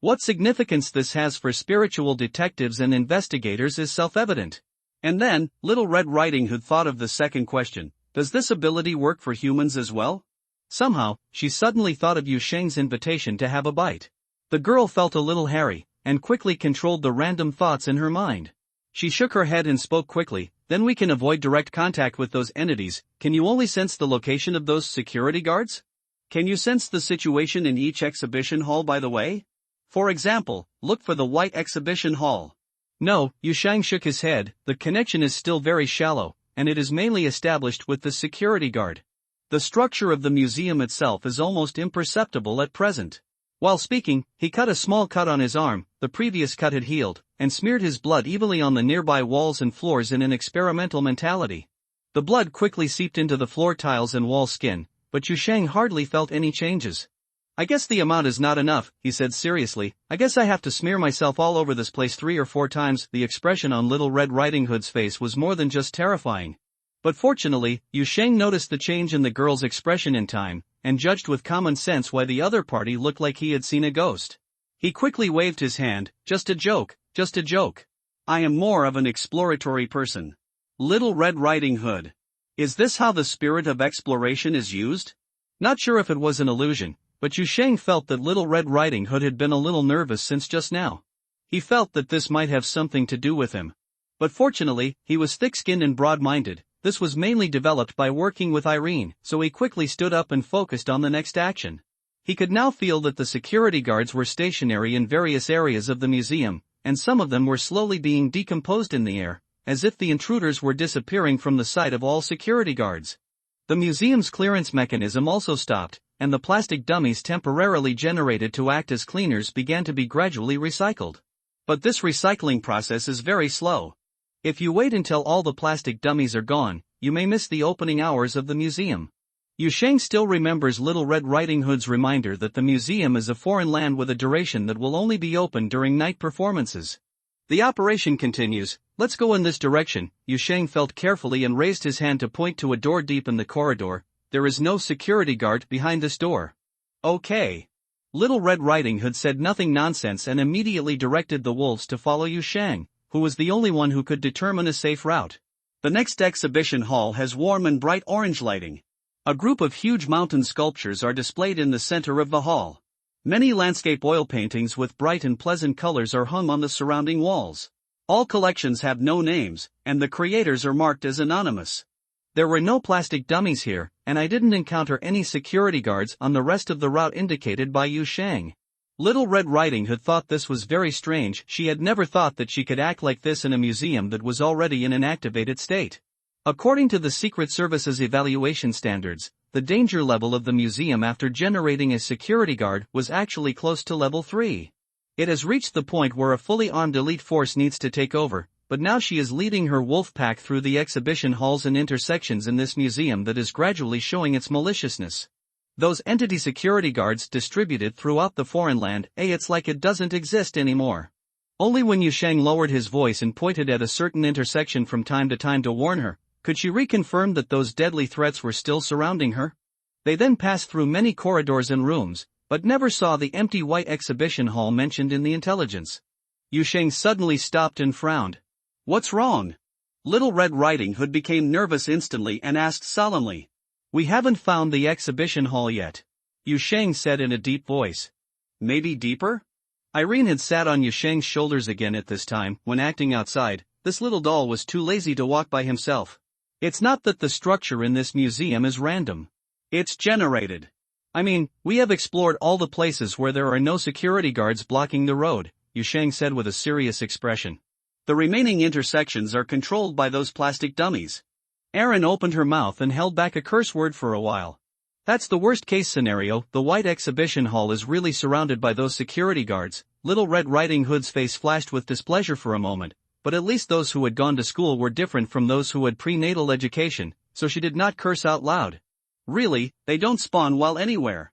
What significance this has for spiritual detectives and investigators is self-evident. And then, Little Red Riding Hood thought of the second question: does this ability work for humans as well? Somehow, she suddenly thought of Yusheng's invitation to have a bite. The girl felt a little hairy, and quickly controlled the random thoughts in her mind. She shook her head and spoke quickly. Then we can avoid direct contact with those entities. Can you only sense the location of those security guards? Can you sense the situation in each exhibition hall, by the way? For example, look for the White Exhibition Hall. No, Yusheng shook his head. The connection is still very shallow, and it is mainly established with the security guard. The structure of the museum itself is almost imperceptible at present. While speaking, he cut a small cut on his arm. The previous cut had healed, and smeared his blood evenly on the nearby walls and floors in an experimental mentality. The blood quickly seeped into the floor tiles and wall skin, but Yusheng hardly felt any changes. I guess the amount is not enough, he said seriously. I guess I have to smear myself all over this place 3 or 4 times. The expression on Little Red Riding Hood's face was more than just terrifying. But fortunately, Yusheng noticed the change in the girl's expression in time, and judged with common sense why the other party looked like he had seen a ghost. He quickly waved his hand. Just a joke, just a joke. I am more of an exploratory person. Little Red Riding Hood. Is this how the spirit of exploration is used? Not sure if it was an illusion, but Yusheng felt that Little Red Riding Hood had been a little nervous since just now. He felt that this might have something to do with him. But fortunately, he was thick-skinned and broad-minded. This was mainly developed by working with Irene, so he quickly stood up and focused on the next action. He could now feel that the security guards were stationary in various areas of the museum, and some of them were slowly being decomposed in the air, as if the intruders were disappearing from the sight of all security guards. The museum's clearance mechanism also stopped, and the plastic dummies temporarily generated to act as cleaners began to be gradually recycled. But this recycling process is very slow. If you wait until all the plastic dummies are gone, you may miss the opening hours of the museum. Yusheng still remembers Little Red Riding Hood's reminder that the museum is a foreign land with a duration that will only be open during night performances. The operation continues. Let's go in this direction. Yusheng felt carefully and raised his hand to point to a door deep in the corridor. There is no security guard behind this door. Okay. Little Red Riding Hood said nothing nonsense and immediately directed the wolves to follow Yusheng, who was the only one who could determine a safe route. The next exhibition hall has warm and bright orange lighting. A group of huge mountain sculptures are displayed in the center of the hall. Many landscape oil paintings with bright and pleasant colors are hung on the surrounding walls. All collections have no names, and the creators are marked as anonymous. There were no plastic dummies here, and I didn't encounter any security guards on the rest of the route indicated by Yusheng. Little Red Riding Hood thought this was very strange. She had never thought that she could act like this in a museum that was already in an activated state. According to the Secret Service's evaluation standards, the danger level of the museum after generating a security guard was actually close to level 3. It has reached the point where a fully armed elite force needs to take over, but now she is leading her wolf pack through the exhibition halls and intersections in this museum that is gradually showing its maliciousness. Those entity security guards distributed throughout the foreign land, it's like it doesn't exist anymore. Only when Yusheng lowered his voice and pointed at a certain intersection from time to time to warn her, could she reconfirm that those deadly threats were still surrounding her. They then passed through many corridors and rooms, but never saw the empty white exhibition hall mentioned in the intelligence. Yusheng suddenly stopped and frowned. What's wrong? Little Red Riding Hood became nervous instantly and asked solemnly. We haven't found the exhibition hall yet. Yusheng said in a deep voice. Maybe deeper? Irene had sat on Yusheng's shoulders again at this time. When acting outside, this little doll was too lazy to walk by himself. It's not that the structure in this museum is random. It's generated. I mean, we have explored all the places where there are no security guards blocking the road, Yusheng said with a serious expression. The remaining intersections are controlled by those plastic dummies. Erin opened her mouth and held back a curse word for a while. That's the worst case scenario. The White Exhibition Hall is really surrounded by those security guards. Little Red Riding Hood's face flashed with displeasure for a moment, but at least those who had gone to school were different from those who had prenatal education, so she did not curse out loud. Really, they don't spawn while anywhere.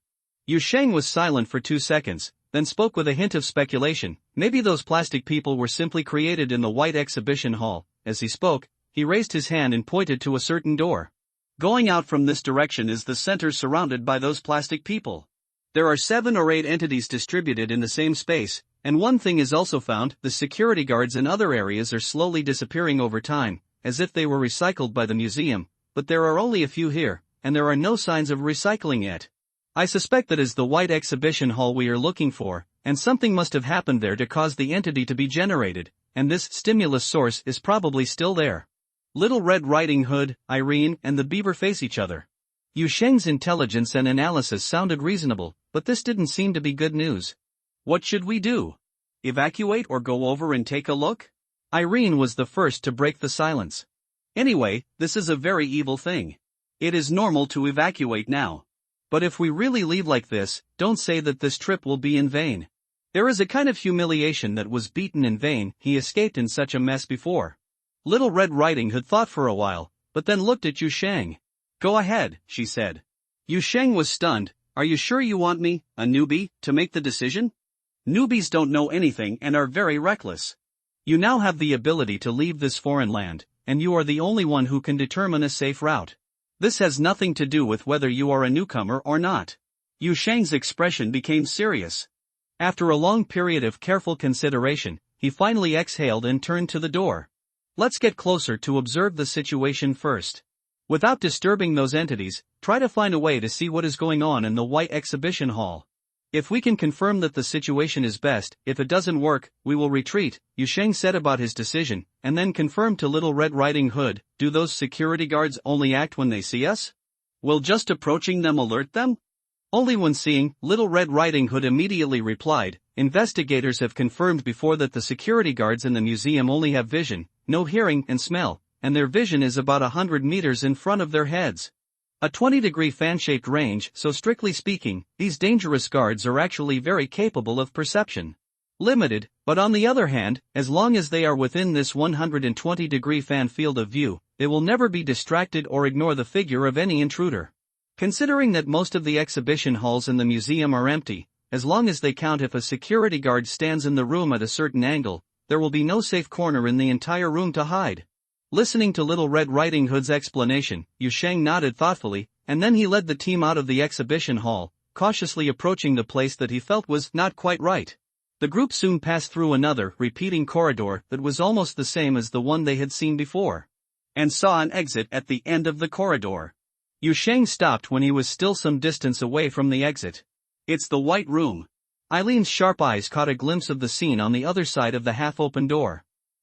Yusheng was silent for 2 seconds, then spoke with a hint of speculation. Maybe those plastic people were simply created in the White Exhibition Hall. As he spoke, he raised his hand and pointed to a certain door. Going out from this direction is the center surrounded by those plastic people. There are 7 or 8 entities distributed in the same space, and one thing is also found: the security guards in other areas are slowly disappearing over time, as if they were recycled by the museum, but there are only a few here, and there are no signs of recycling yet. I suspect that is the White Exhibition Hall we are looking for, and something must have happened there to cause the entity to be generated, and this stimulus source is probably still there. Little Red Riding Hood, Irene, and the beaver face each other. Yusheng's intelligence and analysis sounded reasonable, but this didn't seem to be good news. What should we do? Evacuate or go over and take a look? Irene was the first to break the silence. Anyway, this is a very evil thing. It is normal to evacuate now. But if we really leave like this, don't say that this trip will be in vain. There is a kind of humiliation that was beaten in vain. He escaped in such a mess before. Little Red Riding Hood thought for a while, but then looked at Yusheng. Go ahead, she said. Yusheng was stunned. Are you sure you want me, a newbie, to make the decision? Newbies don't know anything and are very reckless. You now have the ability to leave this foreign land, and you are the only one who can determine a safe route. This has nothing to do with whether you are a newcomer or not. Yusheng's expression became serious. After a long period of careful consideration, he finally exhaled and turned to the door. Let's get closer to observe the situation first. Without disturbing those entities, try to find a way to see what is going on in the White Exhibition Hall. If we can confirm that the situation is best, if it doesn't work, we will retreat, Yusheng said about his decision, and then confirmed to Little Red Riding Hood, do those security guards only act when they see us? Will just approaching them alert them? Only when seeing, Little Red Riding Hood immediately replied, investigators have confirmed before that the security guards in the museum only have vision, no hearing and smell, and their vision is about 100 meters in front of their heads. A 20-degree fan-shaped range, so strictly speaking, these dangerous guards are actually very capable of perception. Limited, but on the other hand, as long as they are within this 120-degree fan field of view, they will never be distracted or ignore the figure of any intruder. Considering that most of the exhibition halls in the museum are empty, as long as they count if a security guard stands in the room at a certain angle, there will be no safe corner in the entire room to hide. Listening to Little Red Riding Hood's explanation, Yusheng nodded thoughtfully, and then he led the team out of the exhibition hall, cautiously approaching the place that he felt was not quite right. The group soon passed through another, repeating corridor that was almost the same as the one they had seen before, and saw an exit at the end of the corridor. Yusheng stopped when he was still some distance away from the exit. It's the White Room. Eileen's sharp eyes caught a glimpse of the scene on the other side of the half-open door.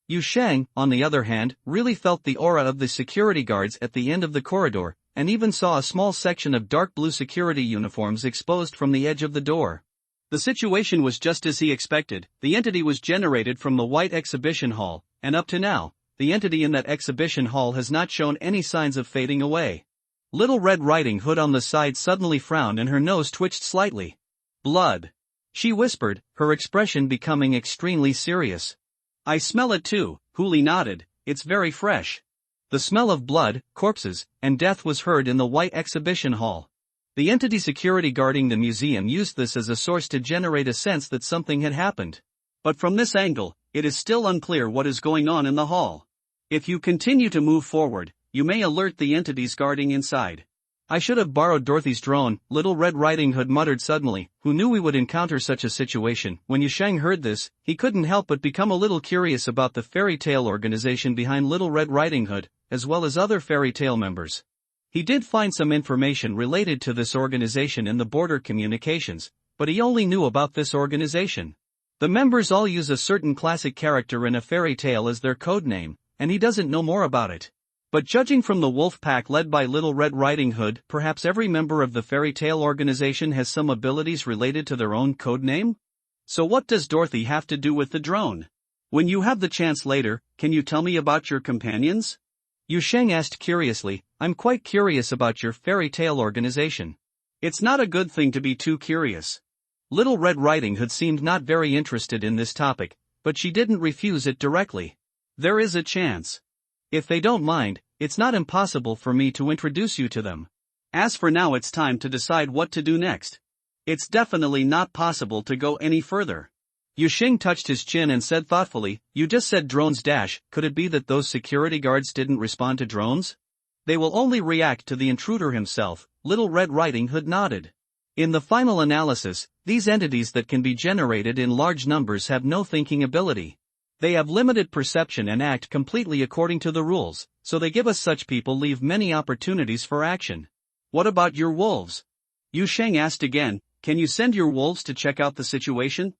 Yusheng, on the other hand, really felt the aura of the security guards at the end of the corridor, and even saw a small section of dark blue security uniforms exposed from the edge of the door. The situation was just as he expected. The entity was generated from the White Exhibition Hall, and up to now, the entity in that exhibition hall has not shown any signs of fading away. Little Red Riding Hood on the side suddenly frowned and her nose twitched slightly. Blood. She whispered, her expression becoming extremely serious. I smell it too, Huli nodded, it's very fresh. The smell of blood, corpses, and death was heard in the White Exhibition Hall. The entity security guarding the museum used this as a source to generate a sense that something had happened. But from this angle, it is still unclear what is going on in the hall. If you continue to move forward, you may alert the entities guarding inside. I should have borrowed Dorothy's drone, Little Red Riding Hood muttered suddenly, who knew we would encounter such a situation. When Yusheng heard this, he couldn't help but become a little curious about the fairy tale organization behind Little Red Riding Hood, as well as other fairy tale members. He did find some information related to this organization in the border communications, but he only knew about this organization. The members all use a certain classic character in a fairy tale as their code name, and he doesn't know more about it. But judging from the wolf pack led by Little Red Riding Hood, perhaps every member of the fairy tale organization has some abilities related to their own code name? So what does Dorothy have to do with the drone? When you have the chance later, can you tell me about your companions? Yu Sheng asked curiously. I'm quite curious about your fairy tale organization. It's not a good thing to be too curious. Little Red Riding Hood seemed not very interested in this topic, but she didn't refuse it directly. There is a chance. If they don't mind, it's not impossible for me to introduce you to them. As for now, it's time to decide what to do next. It's definitely not possible to go any further. Yu Sheng touched his chin and said thoughtfully, you just said drones dash, could it be that those security guards didn't respond to drones? They will only react to the intruder himself. Little Red Riding Hood nodded. In the final analysis, these entities that can be generated in large numbers have no thinking ability. They have limited perception and act completely according to the rules, so they give us such people leave many opportunities for action. What about your wolves? Yu Sheng asked again, can you send your wolves to check out the situation?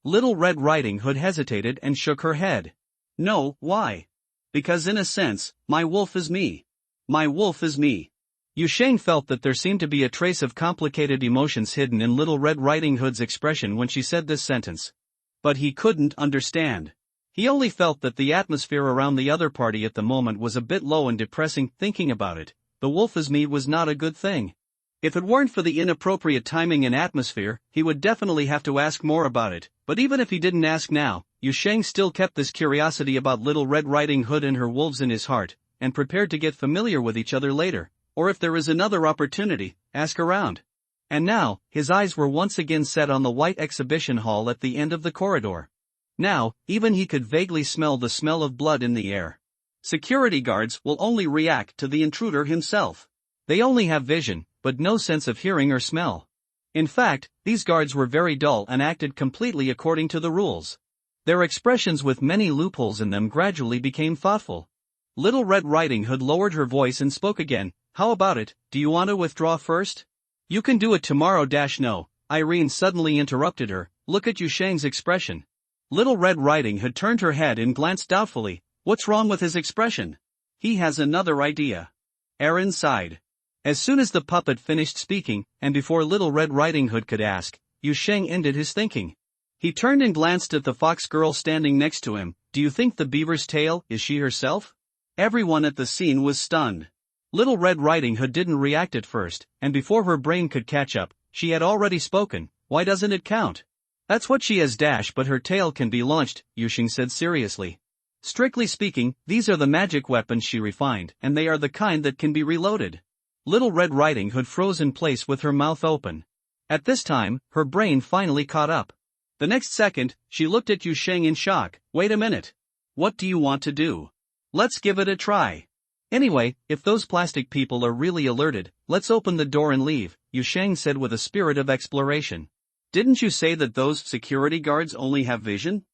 Little Red Riding Hood hesitated and shook her head. No, why? Because in a sense, my wolf is me. My wolf is me. Yu Sheng felt that there seemed to be a trace of complicated emotions hidden in Little Red Riding Hood's expression when she said this sentence. But he couldn't understand. He only felt that the atmosphere around the other party at the moment was a bit low and depressing. Thinking about it, the wolf is me was not a good thing. If it weren't for the inappropriate timing and atmosphere, he would definitely have to ask more about it, but even if he didn't ask now, Yu Sheng still kept this curiosity about Little Red Riding Hood and her wolves in his heart, and prepared to get familiar with each other later, or if there is another opportunity, ask around. And now, his eyes were once again set on the white exhibition hall at the end of the corridor. Now, even he could vaguely smell the smell of blood in the air. Security guards will only react to the intruder himself. They only have vision, but no sense of hearing or smell. In fact, these guards were very dull and acted completely according to the rules. Their expressions with many loopholes in them gradually became thoughtful. Little Red Riding Hood lowered her voice and spoke again. How about it, do you want to withdraw first? You can do it tomorrow. No, Irene suddenly interrupted her. Look at Yu Sheng's expression. Little Red Riding Hood turned her head and glanced doubtfully. What's wrong with his expression? He has another idea. Aaron sighed. As soon as the puppet finished speaking, and before Little Red Riding Hood could ask, Yu Sheng ended his thinking. He turned and glanced at the fox girl standing next to him. Do you think the beaver's tail is she herself? Everyone at the scene was stunned. Little Red Riding Hood didn't react at first, and before her brain could catch up, she had already spoken. Why doesn't it count? That's what she has but her tail can be launched, Yu Sheng said seriously. Strictly speaking, these are the magic weapons she refined, and they are the kind that can be reloaded. Little Red Riding Hood froze in place with her mouth open. At this time, her brain finally caught up. The next second, she looked at Yu Sheng in shock. Wait a minute. What do you want to do? Let's give it a try. Anyway, if those plastic people are really alerted, let's open the door and leave, Yu Sheng said with a spirit of exploration. Didn't you say that those security guards only have vision?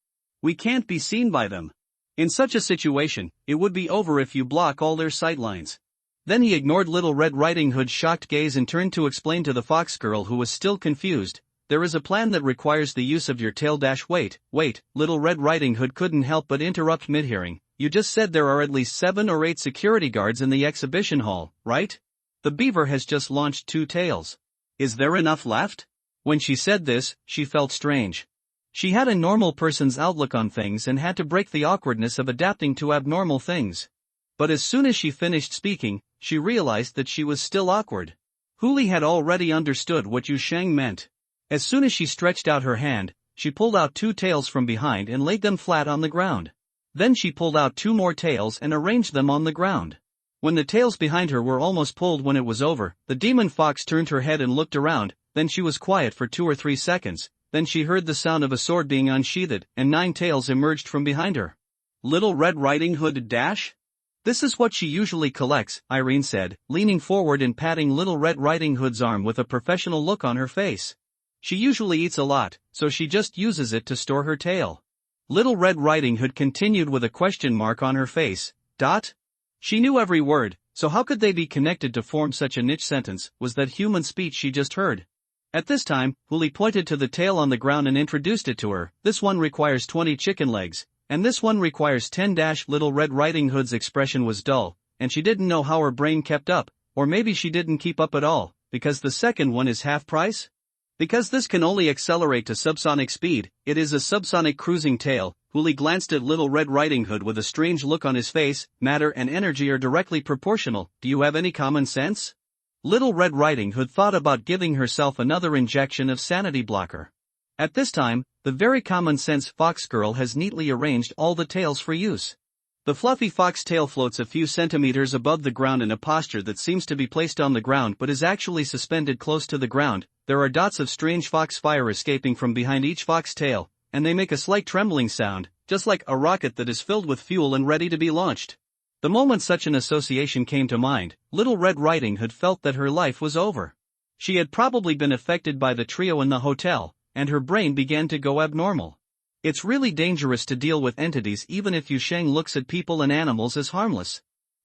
We can't be seen by them. In such a situation, it would be over if you block all their sightlines. Then he ignored Little Red Riding Hood's shocked gaze and turned to explain to the fox girl, who was still confused. There is a plan that requires the use of your tail. Wait, Little Red Riding Hood couldn't help but interrupt mid-hearing. You just said there are at least 7 or 8 security guards in the exhibition hall, right? The beaver has just launched 2 tails. Is there enough left? When she said this, she felt strange. She had a normal person's outlook on things and had to break the awkwardness of adapting to abnormal things. But as soon as she finished speaking, she realized that she was still awkward. Huli had already understood what Yu Sheng meant. As soon as she stretched out her hand, she pulled out 2 tails from behind and laid them flat on the ground. Then she pulled out 2 more tails and arranged them on the ground. When the tails behind her were almost pulled, when it was over, the demon fox turned her head and looked around. Then she was quiet for 2 or 3 seconds, then she heard the sound of a sword being unsheathed, and 9 tails emerged from behind her. Little Red Riding Hood dash? This is what she usually collects, Irene said, leaning forward and patting Little Red Riding Hood's arm with a professional look on her face. She usually eats a lot, so she just uses it to store her tail. Little Red Riding Hood continued with a question mark on her face. She knew every word, so how could they be connected to form such a niche sentence? Was that human speech she just heard? At this time, Huli pointed to the tail on the ground and introduced it to her. This one requires 20 chicken legs, and this one requires 10. Little Red Riding Hood's expression was dull. and she didn't know how her brain kept up, or maybe she didn't keep up at all, because the second one is half price? Because this can only accelerate to subsonic speed, it is a subsonic cruising tail. Hooli glanced at Little Red Riding Hood with a strange look on his face. Matter and energy are directly proportional. Do you have any common sense? Little Red Riding Hood thought about giving herself another injection of sanity blocker. At this time, the very common sense fox girl has neatly arranged all the tails for use. The fluffy fox tail floats a few centimeters above the ground in a posture that seems to be placed on the ground but is actually suspended close to the ground. There are dots of strange fox fire escaping from behind each fox tail, and they make a slight trembling sound, just like a rocket that is filled with fuel and ready to be launched. The moment such an association came to mind, Little Red Riding Hood felt that her life was over. She had probably been affected by the trio in the hotel, and her brain began to go abnormal. It's really dangerous to deal with entities even if Yu Sheng looks at people and animals as harmless.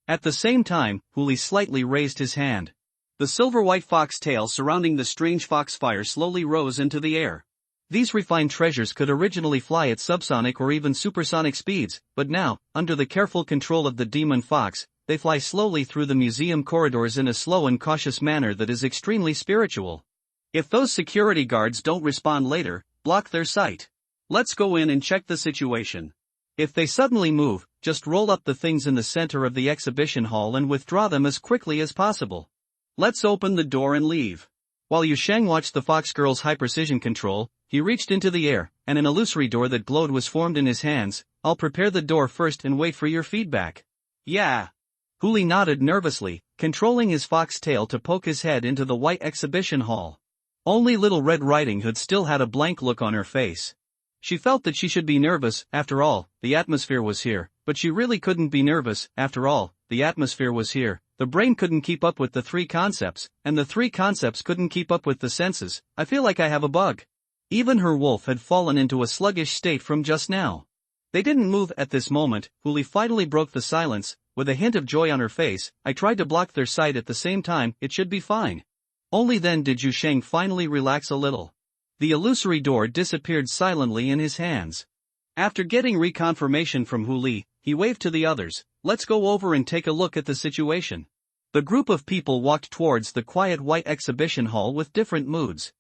At the same time, Hooli slightly raised his hand. The silver-white fox tail surrounding the strange fox fire slowly rose into the air. These refined treasures could originally fly at subsonic or even supersonic speeds, but now, under the careful control of the demon fox, they fly slowly through the museum corridors in a slow and cautious manner that is extremely spiritual. If those security guards don't respond later, block their sight. Let's go in and check the situation. If they suddenly move, just roll up the things in the center of the exhibition hall and withdraw them as quickly as possible. Let's open the door and leave. While Yu Sheng watched the fox girl's high-precision control, he reached into the air, and an illusory door that glowed was formed in his hands. I'll prepare the door first and wait for your feedback. Yeah. Hooli nodded nervously, controlling his fox tail to poke his head into the white exhibition hall. Only Little Red Riding Hood still had a blank look on her face. She felt that she should be nervous. After all, the atmosphere was here, but she really couldn't be nervous. After all, the atmosphere was here. The brain couldn't keep up with the three concepts, and the three concepts couldn't keep up with the senses. I feel like I have a bug. Even her wolf had fallen into a sluggish state from just now. They didn't move at this moment. Hooli finally broke the silence, with a hint of joy on her face. I tried to block their sight at the same time. It should be fine. Only then did Yu Sheng finally relax a little. The illusory door disappeared silently in his hands. After getting reconfirmation from Hooli, he waved to the others. Let's go over and take a look at the situation. The group of people walked towards the quiet white exhibition hall with different moods.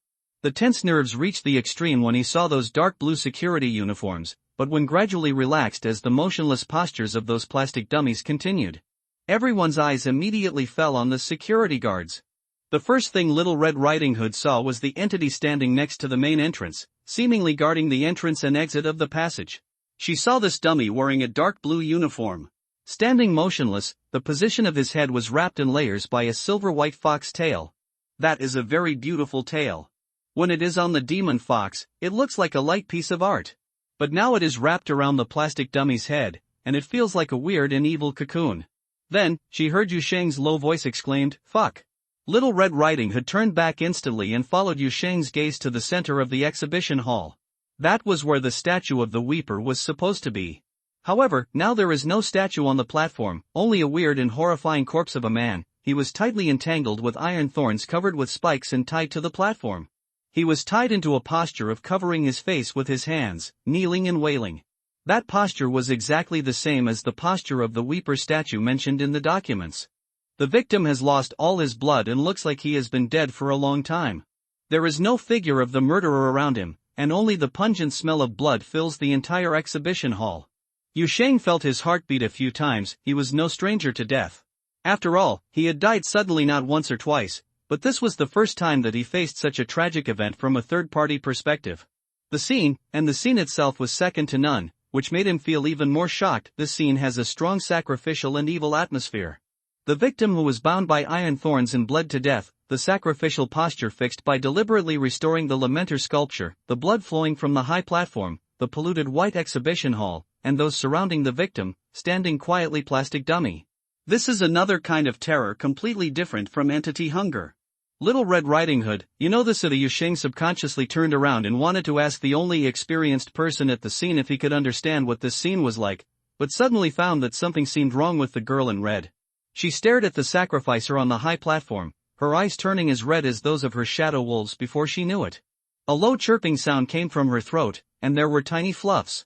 The tense nerves reached the extreme when he saw those dark blue security uniforms, but when gradually relaxed as the motionless postures of those plastic dummies continued. Everyone's eyes immediately fell on the security guards. The first thing Little Red Riding Hood saw was the entity standing next to the main entrance, seemingly guarding the entrance and exit of the passage. She saw this dummy wearing a dark blue uniform. Standing motionless, the position of his head was wrapped in layers by a silver-white fox tail. That is a very beautiful tail. When it is on the demon fox, it looks like a light piece of art. But now it is wrapped around the plastic dummy's head, and it feels like a weird and evil cocoon. Then, she heard Yu Sheng's low voice exclaimed, "Fuck." Little Red Riding Hood turned back instantly and followed Yu Sheng's gaze to the center of the exhibition hall. That was where the statue of the Weeper was supposed to be. However, now there is no statue on the platform, only a weird and horrifying corpse of a man. He was tightly entangled with iron thorns covered with spikes and tied to the platform. He was tied into a posture of covering his face with his hands, kneeling and wailing. That posture was exactly the same as the posture of the Weeper statue mentioned in the documents. The victim has lost all his blood and looks like he has been dead for a long time. There is no figure of the murderer around him, and only the pungent smell of blood fills the entire exhibition hall. Yu Sheng felt his heart beat a few times. He was no stranger to death. After all, he had died suddenly not once or twice, but this was the first time that he faced such a tragic event from a third-party perspective. The scene itself was second to none, which made him feel even more shocked. This scene has a strong sacrificial and evil atmosphere. The victim who was bound by iron thorns and bled to death, the sacrificial posture fixed by deliberately restoring the Lamenter sculpture, the blood flowing from the high platform, the polluted white exhibition hall, and those surrounding the victim, standing quietly plastic dummy. This is another kind of terror completely different from entity hunger. Little Red Riding Hood, this Yu Sheng subconsciously turned around and wanted to ask the only experienced person at the scene if he could understand what this scene was like, but suddenly found that something seemed wrong with the girl in red. She stared at the sacrificer on the high platform, her eyes turning as red as those of her shadow wolves before she knew it. A low chirping sound came from her throat, and there were tiny fluffs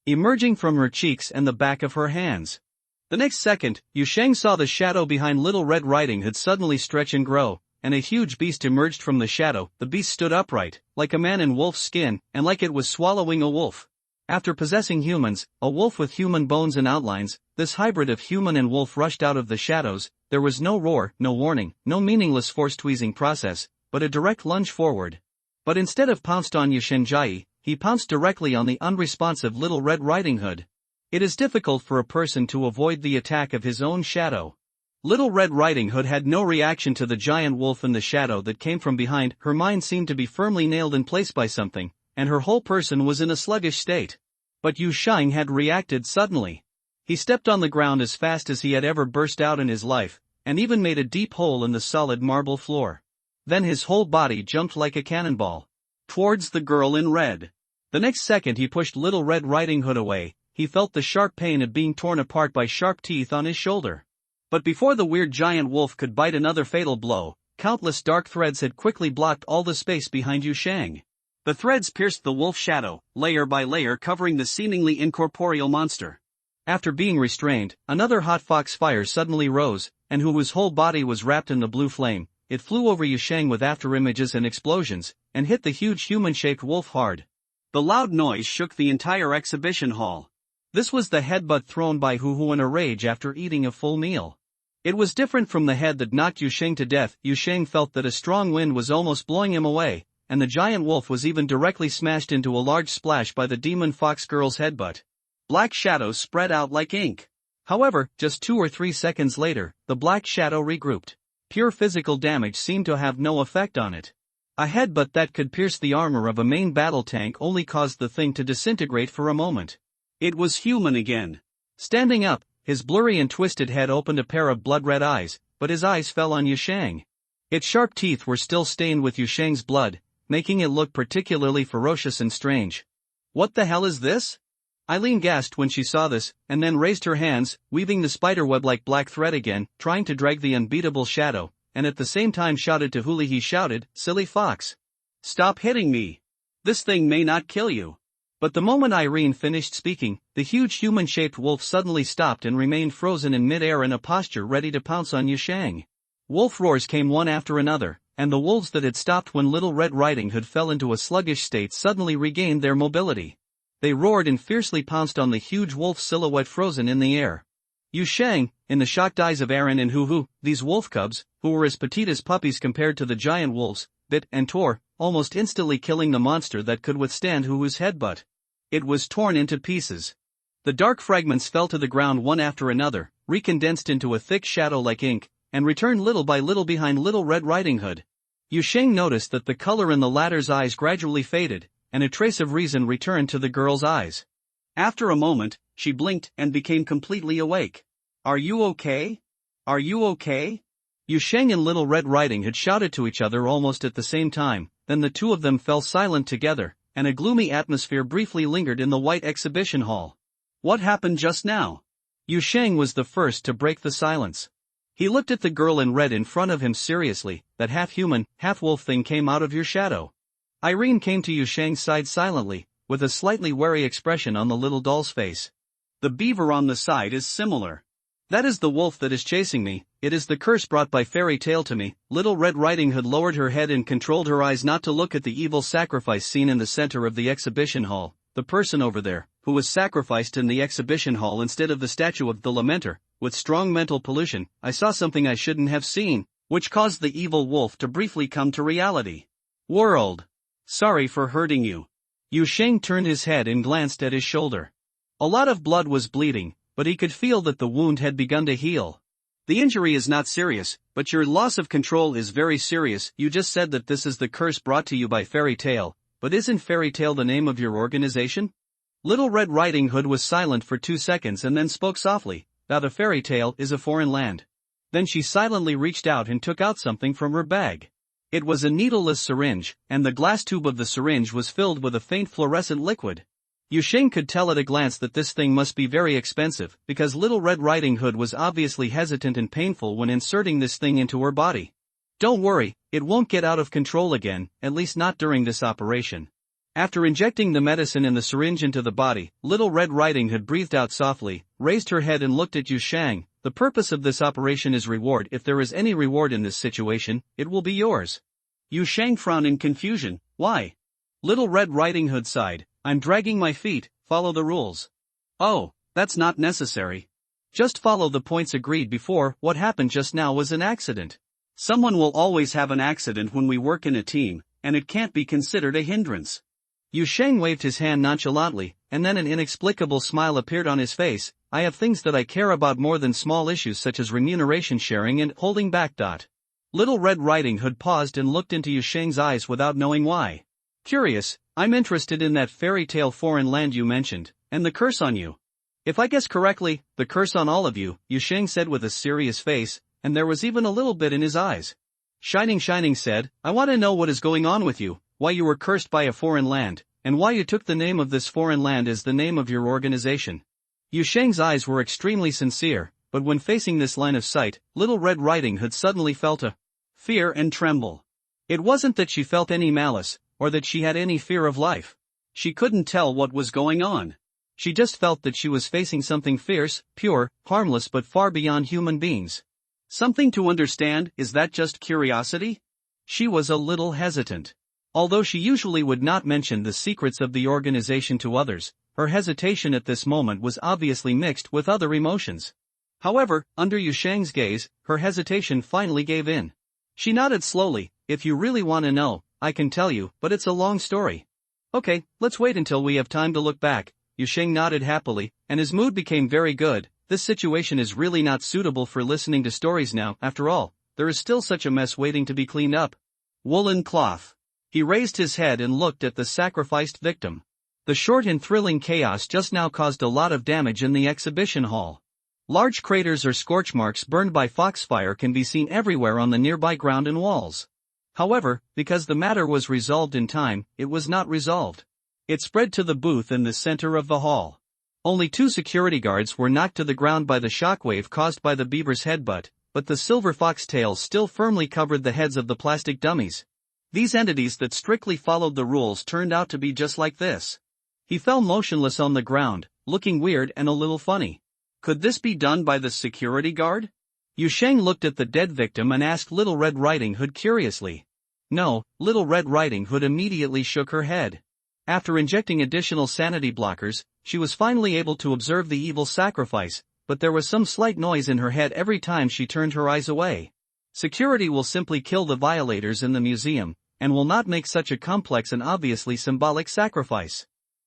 emerging from her cheeks and the back of her hands. The next second, Yu Sheng saw the shadow behind Little Red Riding Hood suddenly stretch and grow, and a huge beast emerged from the shadow. The beast stood upright, like a man in wolf's skin, and like it was swallowing a wolf. After possessing humans, a wolf with human bones and outlines, this hybrid of human and wolf rushed out of the shadows. There was no roar, no warning, no meaningless force-tweezing process, but a direct lunge forward. But instead of pounced on Yu Shenjai, he pounced directly on the unresponsive Little Red Riding Hood. It is difficult for a person to avoid the attack of his own shadow. Little Red Riding Hood had no reaction to the giant wolf in the shadow that came from behind. Her mind seemed to be firmly nailed in place by something, and her whole person was in a sluggish state. But Yu Sheng had reacted suddenly. He stepped on the ground as fast as he had ever burst out in his life, and even made a deep hole in the solid marble floor. Then his whole body jumped like a cannonball towards the girl in red. The next second he pushed Little Red Riding Hood away. He felt the sharp pain of being torn apart by sharp teeth on his shoulder. But before the weird giant wolf could bite another fatal blow, countless dark threads had quickly blocked all the space behind Yu Sheng. The threads pierced the wolf shadow, layer by layer, covering the seemingly incorporeal monster. After being restrained, another hot fox fire suddenly rose, and whose whole body was wrapped in the blue flame. It flew over Yu Sheng with afterimages and explosions, and hit the huge human-shaped wolf hard. The loud noise shook the entire exhibition hall. This was the headbutt thrown by Hu in a rage after eating a full meal. It was different from the head that knocked Yu Sheng to death. Yu Sheng felt that a strong wind was almost blowing him away, and the giant wolf was even directly smashed into a large splash by the demon fox girl's headbutt. Black shadows spread out like ink. However, just 2 or 3 seconds later, the black shadow regrouped. Pure physical damage seemed to have no effect on it. A headbutt that could pierce the armor of a main battle tank only caused the thing to disintegrate for a moment. It was human again. Standing up, his blurry and twisted head opened a pair of blood-red eyes, but his eyes fell on Yu Sheng. Its sharp teeth were still stained with Yu Sheng's blood, making it look particularly ferocious and strange. What the hell is this? Eileen gasped when she saw this, and then raised her hands, weaving the spiderweb like black thread again, trying to drag the unbeatable shadow, and at the same time shouted to Huli. He shouted, "Silly fox! Stop hitting me! This thing may not kill you." But the moment Irene finished speaking, the huge human-shaped wolf suddenly stopped and remained frozen in mid-air in a posture ready to pounce on Yu Sheng. Wolf roars came one after another, and the wolves that had stopped when Little Red Riding Hood fell into a sluggish state suddenly regained their mobility. They roared and fiercely pounced on the huge wolf silhouette frozen in the air. Yu Sheng, in the shocked eyes of Aaron and Hu, these wolf cubs, who were as petite as puppies compared to the giant wolves, bit and tore, almost instantly killing the monster that could withstand Hu's headbutt. It was torn into pieces. The dark fragments fell to the ground one after another, recondensed into a thick shadow like ink, and returned little by little behind Little Red Riding Hood. Yu Sheng noticed that the color in the latter's eyes gradually faded, and a trace of reason returned to the girl's eyes. After a moment, she blinked and became completely awake. "Are you okay? Are you okay?" Yu Sheng and Little Red Riding Hood shouted to each other almost at the same time. Then the two of them fell silent together, and a gloomy atmosphere briefly lingered in the white exhibition hall. What happened just now? Yu Sheng was the first to break the silence. He looked at the girl in red in front of him seriously. "That half-human, half-wolf thing came out of your shadow." Irene came to Yu Sheng's side silently, with a slightly wary expression on the little doll's face. "The beaver on the side is similar. That is the wolf that is chasing me. It is the curse brought by fairy tale to me." Little Red Riding Hood lowered her head and controlled her eyes not to look at the evil sacrifice scene in the center of the exhibition hall. The person over there, who was sacrificed in the exhibition hall instead of the statue of the Lamenter, with strong mental pollution. I saw something I shouldn't have seen, which caused the evil wolf to briefly come to reality. World. Sorry for hurting you. Yu Sheng turned his head and glanced at his shoulder. A lot of blood was bleeding, but he could feel that the wound had begun to heal. The injury is not serious, but your loss of control is very serious. You just said that this is the curse brought to you by fairy tale, but isn't fairy tale the name of your organization? Little Red Riding Hood was silent for 2 seconds and then spoke softly. "Now the fairy tale is a foreign land." Then she silently reached out and took out something from her bag. It was a needleless syringe, and the glass tube of the syringe was filled with a faint fluorescent liquid. Yu Sheng could tell at a glance that this thing must be very expensive, because Little Red Riding Hood was obviously hesitant and painful when inserting this thing into her body. "Don't worry, it won't get out of control again, at least not during this operation." After injecting the medicine in the syringe into the body, Little Red Riding Hood breathed out softly, raised her head and looked at Yu Shang. The purpose of this operation is reward. If there is any reward in this situation, it will be yours. Yu Shang frowned in confusion. Why? Little Red Riding Hood sighed. I'm dragging my feet, follow the rules. Oh, that's not necessary. Just follow the points agreed before. What happened just now was an accident. Someone will always have an accident when we work in a team, and it can't be considered a hindrance. Yu Shang waved his hand nonchalantly, and then an inexplicable smile appeared on his face. I have things that I care about more than small issues such as remuneration sharing and holding back. Little Red Riding Hood paused and looked into Yu Shang's eyes without knowing why. Curious, I'm interested in that fairy tale foreign land you mentioned, and the curse on you. If I guess correctly, the curse on all of you, Yu Shang said with a serious face, and there was even a little bit in his eyes. Shining said, I want to know what is going on with you, why you were cursed by a foreign land, and why you took the name of this foreign land as the name of your organization. Yu Shang's eyes were extremely sincere, but when facing this line of sight, Little Red Riding Hood suddenly felt a fear and tremble. It wasn't that she felt any malice, or that she had any fear of life. She couldn't tell what was going on. She just felt that she was facing something fierce, pure, harmless but far beyond human beings. Something to understand. Is that just curiosity? She was a little hesitant. Although she usually would not mention the secrets of the organization to others, her hesitation at this moment was obviously mixed with other emotions. However, under Yu Shang's gaze, her hesitation finally gave in. She nodded slowly. If you really want to know, I can tell you, but it's a long story. Okay, let's wait until we have time to look back. Yu Shang nodded happily, and his mood became very good. This situation is really not suitable for listening to stories now. After all, there is still such a mess waiting to be cleaned up. Woolen cloth. He raised his head and looked at the sacrificed victim. The short and thrilling chaos just now caused a lot of damage in the exhibition hall. Large craters or scorch marks burned by foxfire can be seen everywhere on the nearby ground and walls. However, because the matter was resolved in time, it was not resolved. It spread to the booth in the center of the hall. Only 2 security guards were knocked to the ground by the shockwave caused by the beaver's headbutt, but the silver fox tails still firmly covered the heads of the plastic dummies. These entities that strictly followed the rules turned out to be just like this. He fell motionless on the ground, looking weird and a little funny. Could this be done by the security guard? Yu Shang looked at the dead victim and asked Little Red Riding Hood curiously. No, Little Red Riding Hood immediately shook her head. After injecting additional sanity blockers, she was finally able to observe the evil sacrifice, but there was some slight noise in her head every time she turned her eyes away. Security will simply kill the violators in the museum, and will not make such a complex and obviously symbolic sacrifice.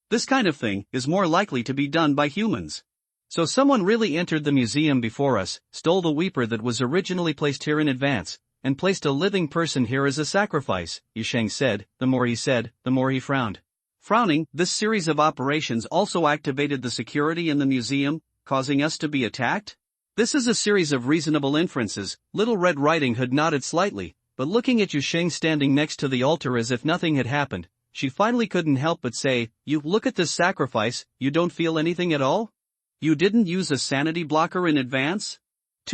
This kind of thing is more likely to be done by humans. So someone really entered the museum before us, stole the weeper that was originally placed here in advance, and placed a living person here as a sacrifice, Yu Shang said. The more he said, the more he frowned. Frowning, this series of operations also activated the security in the museum, causing us to be attacked? This is a series of reasonable inferences. Little Red Riding Hood nodded slightly, but looking at Yu Shang standing next to the altar as if nothing had happened, she finally couldn't help but say, You look at this sacrifice, you don't feel anything at all? You didn't use a sanity blocker in advance?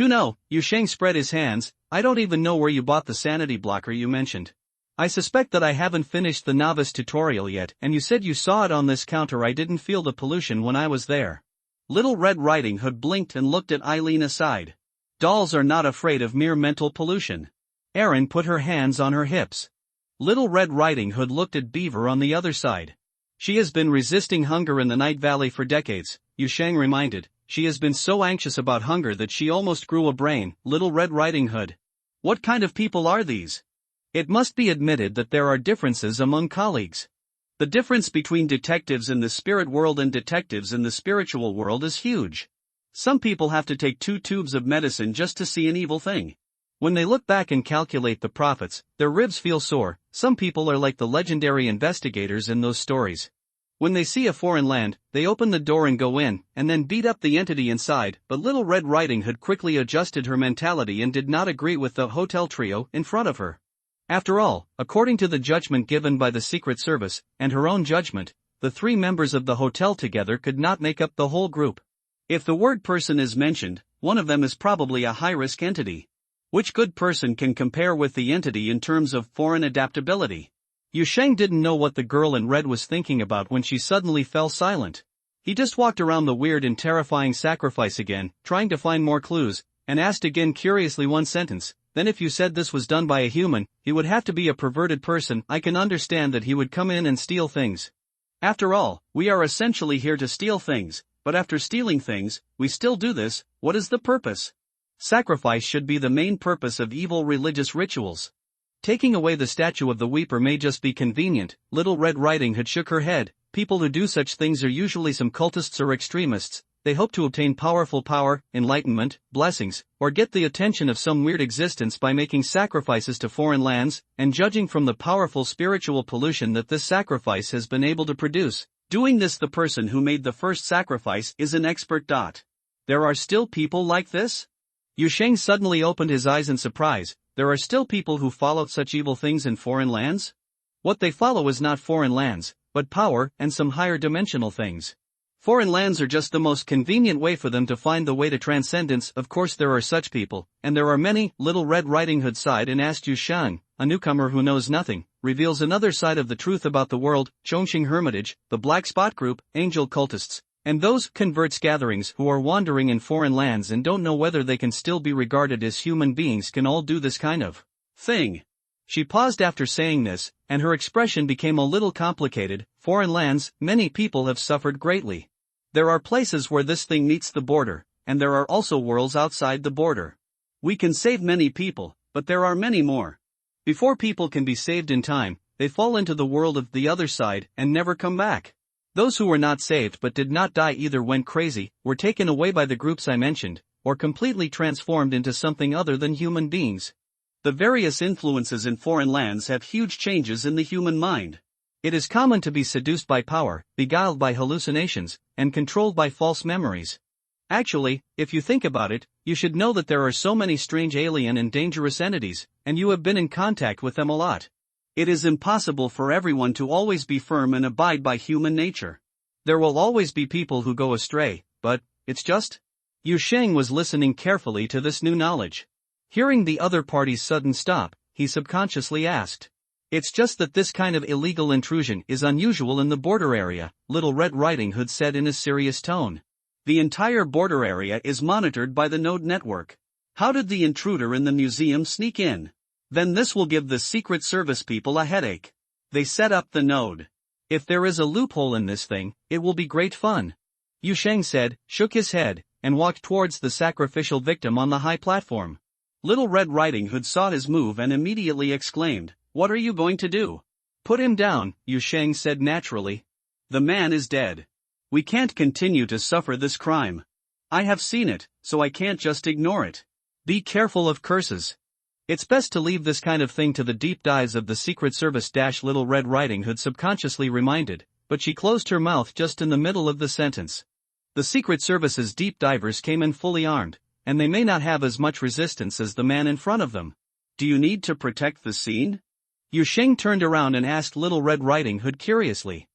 No, Yu Shang spread his hands. I don't even know where you bought the sanity blocker you mentioned. I suspect that I haven't finished the novice tutorial yet, and you said you saw it on this counter. I didn't feel the pollution when I was there. Little Red Riding Hood blinked and looked at Eileen aside. Dolls are not afraid of mere mental pollution. Erin put her hands on her hips. Little Red Riding Hood looked at Beaver on the other side. She has been resisting hunger in the Night Valley for decades, Yu Shang reminded. She has been so anxious about hunger that she almost grew a brain. Little Red Riding Hood. What kind of people are these? It must be admitted that there are differences among colleagues. The difference between detectives in the spirit world and detectives in the spiritual world is huge. Some people have to take 2 tubes of medicine just to see an evil thing. When they look back and calculate the profits, their ribs feel sore. Some people are like the legendary investigators in those stories. When they see a foreign land, they open the door and go in, and then beat up the entity inside. But Little Red Riding Hood quickly adjusted her mentality and did not agree with the hotel trio in front of her. After all, according to the judgment given by the Secret Service, and her own judgment, the 3 members of the hotel together could not make up the whole group. If the word person is mentioned, one of them is probably a high-risk entity. Which good person can compare with the entity in terms of foreign adaptability? Yu Sheng didn't know what the girl in red was thinking about when she suddenly fell silent. He just walked around the weird and terrifying sacrifice again, trying to find more clues, and asked again curiously one sentence. Then if you said this was done by a human, he would have to be a perverted person. I can understand that he would come in and steal things. After all, we are essentially here to steal things, but after stealing things, we still do this. What is the purpose? Sacrifice should be the main purpose of evil religious rituals. Taking away the statue of the Weeper may just be convenient. Little Red Riding Hood shook her head. People who do such things are usually some cultists or extremists. They hope to obtain powerful power, enlightenment, blessings, or get the attention of some weird existence by making sacrifices to foreign lands, and judging from the powerful spiritual pollution that this sacrifice has been able to produce, doing this the person who made the first sacrifice is an expert. There are still people like this? Yu Sheng suddenly opened his eyes in surprise. There are still people who follow such evil things in foreign lands? What they follow is not foreign lands, but power and some higher dimensional things. Foreign lands are just the most convenient way for them to find the way to transcendence. Of course there are such people, and there are many. Little Red Riding Hood sighed and asked Yu Sheng, a newcomer who knows nothing, reveals another side of the truth about the world. Chongqing Hermitage, the Black Spot Group, angel cultists, and those converts gatherings who are wandering in foreign lands and don't know whether they can still be regarded as human beings can all do this kind of thing. She paused after saying this, and her expression became a little complicated. Foreign lands, many people have suffered greatly. There are places where this thing meets the border, and there are also worlds outside the border. We can save many people, but there are many more. Before people can be saved in time, they fall into the world of the other side and never come back. Those who were not saved but did not die either went crazy, were taken away by the groups I mentioned, or completely transformed into something other than human beings. The various influences in foreign lands have huge changes in the human mind. It is common to be seduced by power, beguiled by hallucinations, and controlled by false memories. Actually, if you think about it, you should know that there are so many strange alien and dangerous entities, and you have been in contact with them a lot. It is impossible for everyone to always be firm and abide by human nature. There will always be people who go astray, but it's just. Yu Sheng was listening carefully to this new knowledge. Hearing the other party's sudden stop, he subconsciously asked. It's just that this kind of illegal intrusion is unusual in the border area, Little Red Riding Hood said in a serious tone. The entire border area is monitored by the node network. How did the intruder in the museum sneak in? Then this will give the Secret Service people a headache. They set up the node. If there is a loophole in this thing, it will be great fun. Yu Sheng said, shook his head, and walked towards the sacrificial victim on the high platform. Little Red Riding Hood saw his move and immediately exclaimed, "What are you going to do?" "Put him down," Yu Sheng said naturally. "The man is dead. We can't continue to suffer this crime. I have seen it, so I can't just ignore it. Be careful of curses. It's best to leave this kind of thing to the deep dives of the Secret Service." Little Red Riding Hood subconsciously reminded, but she closed her mouth just in the middle of the sentence. The Secret Service's deep divers came in fully armed, and they may not have as much resistance as the man in front of them. "Do you need to protect the scene?" Yu Sheng turned around and asked Little Red Riding Hood curiously.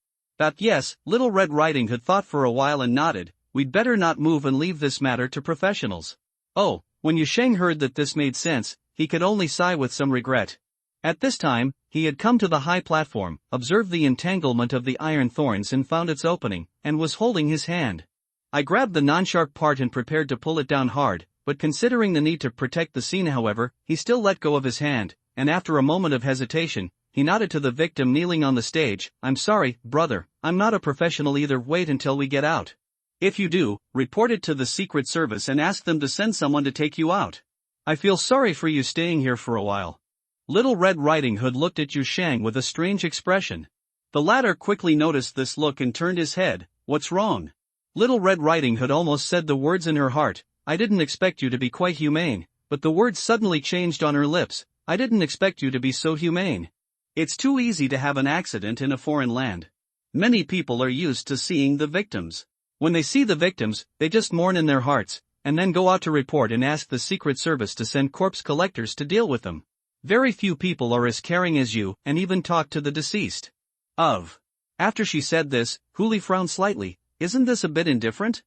Yes, Little Red Riding Hood thought for a while and nodded. "We'd better not move and leave this matter to professionals." Oh, when Yu Sheng heard that this made sense, he could only sigh with some regret. At this time, he had come to the high platform, observed the entanglement of the iron thorns and found its opening, and was holding his hand. I grabbed the non-sharp part and prepared to pull it down hard, but considering the need to protect the scene however, he still let go of his hand, and after a moment of hesitation, he nodded to the victim kneeling on the stage. "I'm sorry, brother, I'm not a professional either. Wait until we get out. If you do, report it to the Secret Service and ask them to send someone to take you out. I feel sorry for you staying here for a while." Little Red Riding Hood looked at Yu Sheng with a strange expression. The latter quickly noticed this look and turned his head. "What's wrong?" Little Red Riding Hood almost said the words in her heart. "I didn't expect you to be quite humane," but the words suddenly changed on her lips. "I didn't expect you to be so humane." It's too easy to have an accident in a foreign land. Many people are used to seeing the victims. When they see the victims, they just mourn in their hearts, and then go out to report and ask the Secret Service to send corpse collectors to deal with them. Very few people are as caring as you, and even talk to the deceased. After she said this, Huli frowned slightly. "Isn't this a bit indifferent?"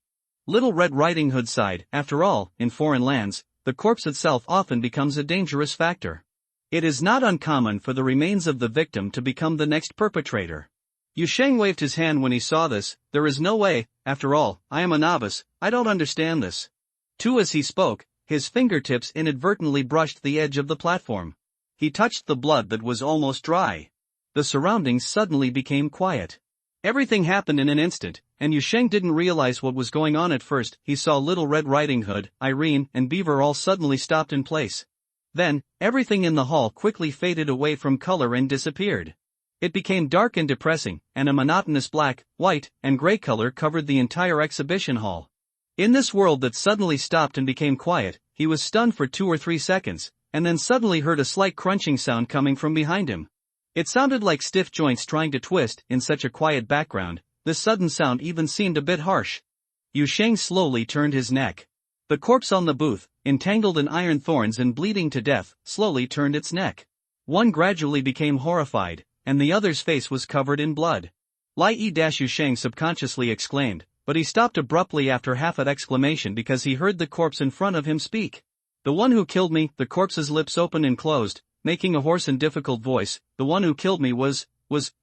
Little Red Riding Hood sighed. After all, in foreign lands, the corpse itself often becomes a dangerous factor. It is not uncommon for the remains of the victim to become the next perpetrator. Yu Sheng waved his hand when he saw this. There is no way, after all, I am a novice, I don't understand this. Too, as he spoke, his fingertips inadvertently brushed the edge of the platform. He touched the blood that was almost dry. The surroundings suddenly became quiet. Everything happened in an instant, and Yu Sheng didn't realize what was going on at first. He saw Little Red Riding Hood, Irene, and Beaver all suddenly stopped in place. Then, everything in the hall quickly faded away from color and disappeared. It became dark and depressing, and a monotonous black, white, and gray color covered the entire exhibition hall. In this world that suddenly stopped and became quiet, he was stunned for 2 or 3 seconds, and then suddenly heard a slight crunching sound coming from behind him. It sounded like stiff joints trying to twist. In such a quiet background, this sudden sound even seemed a bit harsh. Yu Sheng slowly turned his neck. The corpse on the booth, entangled in iron thorns and bleeding to death, slowly turned its neck. One gradually became horrified, and the other's face was covered in blood. Yu Sheng subconsciously exclaimed, but he stopped abruptly after half an exclamation because he heard the corpse in front of him speak. The one who killed me. The corpse's lips opened and closed, making a hoarse and difficult voice. The one who killed me was,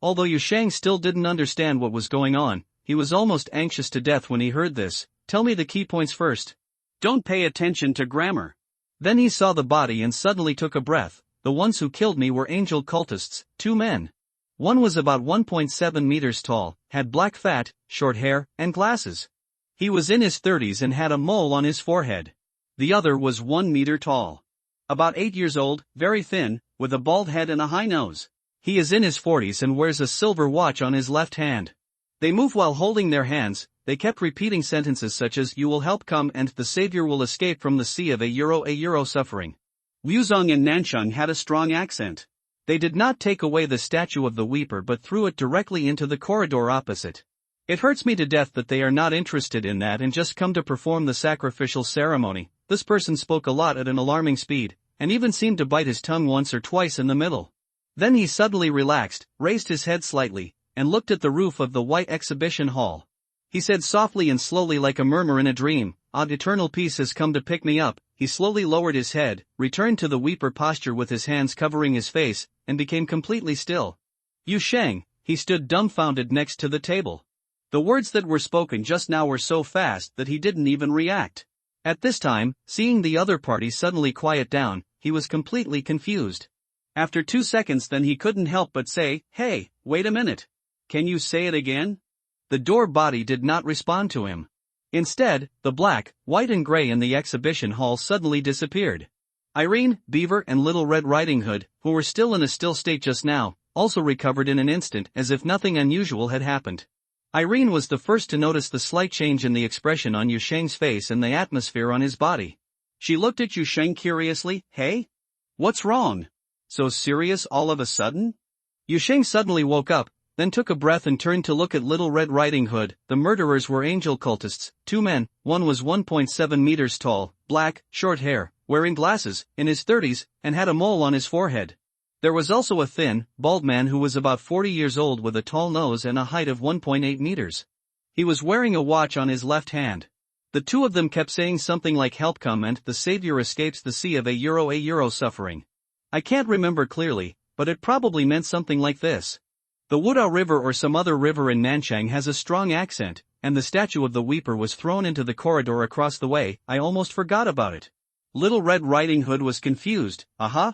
although Yu Sheng still didn't understand what was going on, he was almost anxious to death when he heard this. Tell me the key points first. Don't pay attention to grammar. Then he saw the body and suddenly took a breath. The ones who killed me were angel cultists, 2 men. One was about 1.7 meters tall, had black fat, short hair, and glasses. He was in his 30s and had a mole on his forehead. The other was 1 meter tall. About 8 years old, very thin, with a bald head and a high nose. He is in his 40s and wears a silver watch on his left hand. They move while holding their hands. They kept repeating sentences such as "You will help come" and "The Savior will escape from the sea of a euro suffering." Wuzong and Nansheng had a strong accent. They did not take away the statue of the Weeper but threw it directly into the corridor opposite. It hurts me to death that they are not interested in that and just come to perform the sacrificial ceremony. This person spoke a lot at an alarming speed, and even seemed to bite his tongue once or twice in the middle. Then he suddenly relaxed, raised his head slightly, and looked at the roof of the white exhibition hall. He said softly and slowly like a murmur in a dream, Eternal peace has come to pick me up." He slowly lowered his head, returned to the weeper posture with his hands covering his face, and became completely still. Yu Sheng, he stood dumbfounded next to the table. The words that were spoken just now were so fast that he didn't even react. At this time, seeing the other party suddenly quiet down, he was completely confused. After 2 seconds then he couldn't help but say, "Hey, wait a minute. Can you say it again?" The door body did not respond to him. Instead, the black, white and gray in the exhibition hall suddenly disappeared. Irene, Beaver and Little Red Riding Hood, who were still in a still state just now, also recovered in an instant as if nothing unusual had happened. Irene was the first to notice the slight change in the expression on Yu Sheng's face and the atmosphere on his body. She looked at Yu Sheng curiously. "Hey? What's wrong? So serious all of a sudden?" Yu Sheng suddenly woke up, then took a breath and turned to look at Little Red Riding Hood. The murderers were angel cultists, 2 men, one was 1.7 meters tall, black, short hair, wearing glasses, in his 30s, and had a mole on his forehead. There was also a thin, bald man who was about 40 years old with a tall nose and a height of 1.8 meters. He was wearing a watch on his left hand. The two of them kept saying something like "help come" and "the savior escapes the sea of a euro suffering." I can't remember clearly, but it probably meant something like this. The Wudao River or some other river in Nanchang has a strong accent, and the statue of the Weeper was thrown into the corridor across the way. I almost forgot about it. Little Red Riding Hood was confused. "Aha,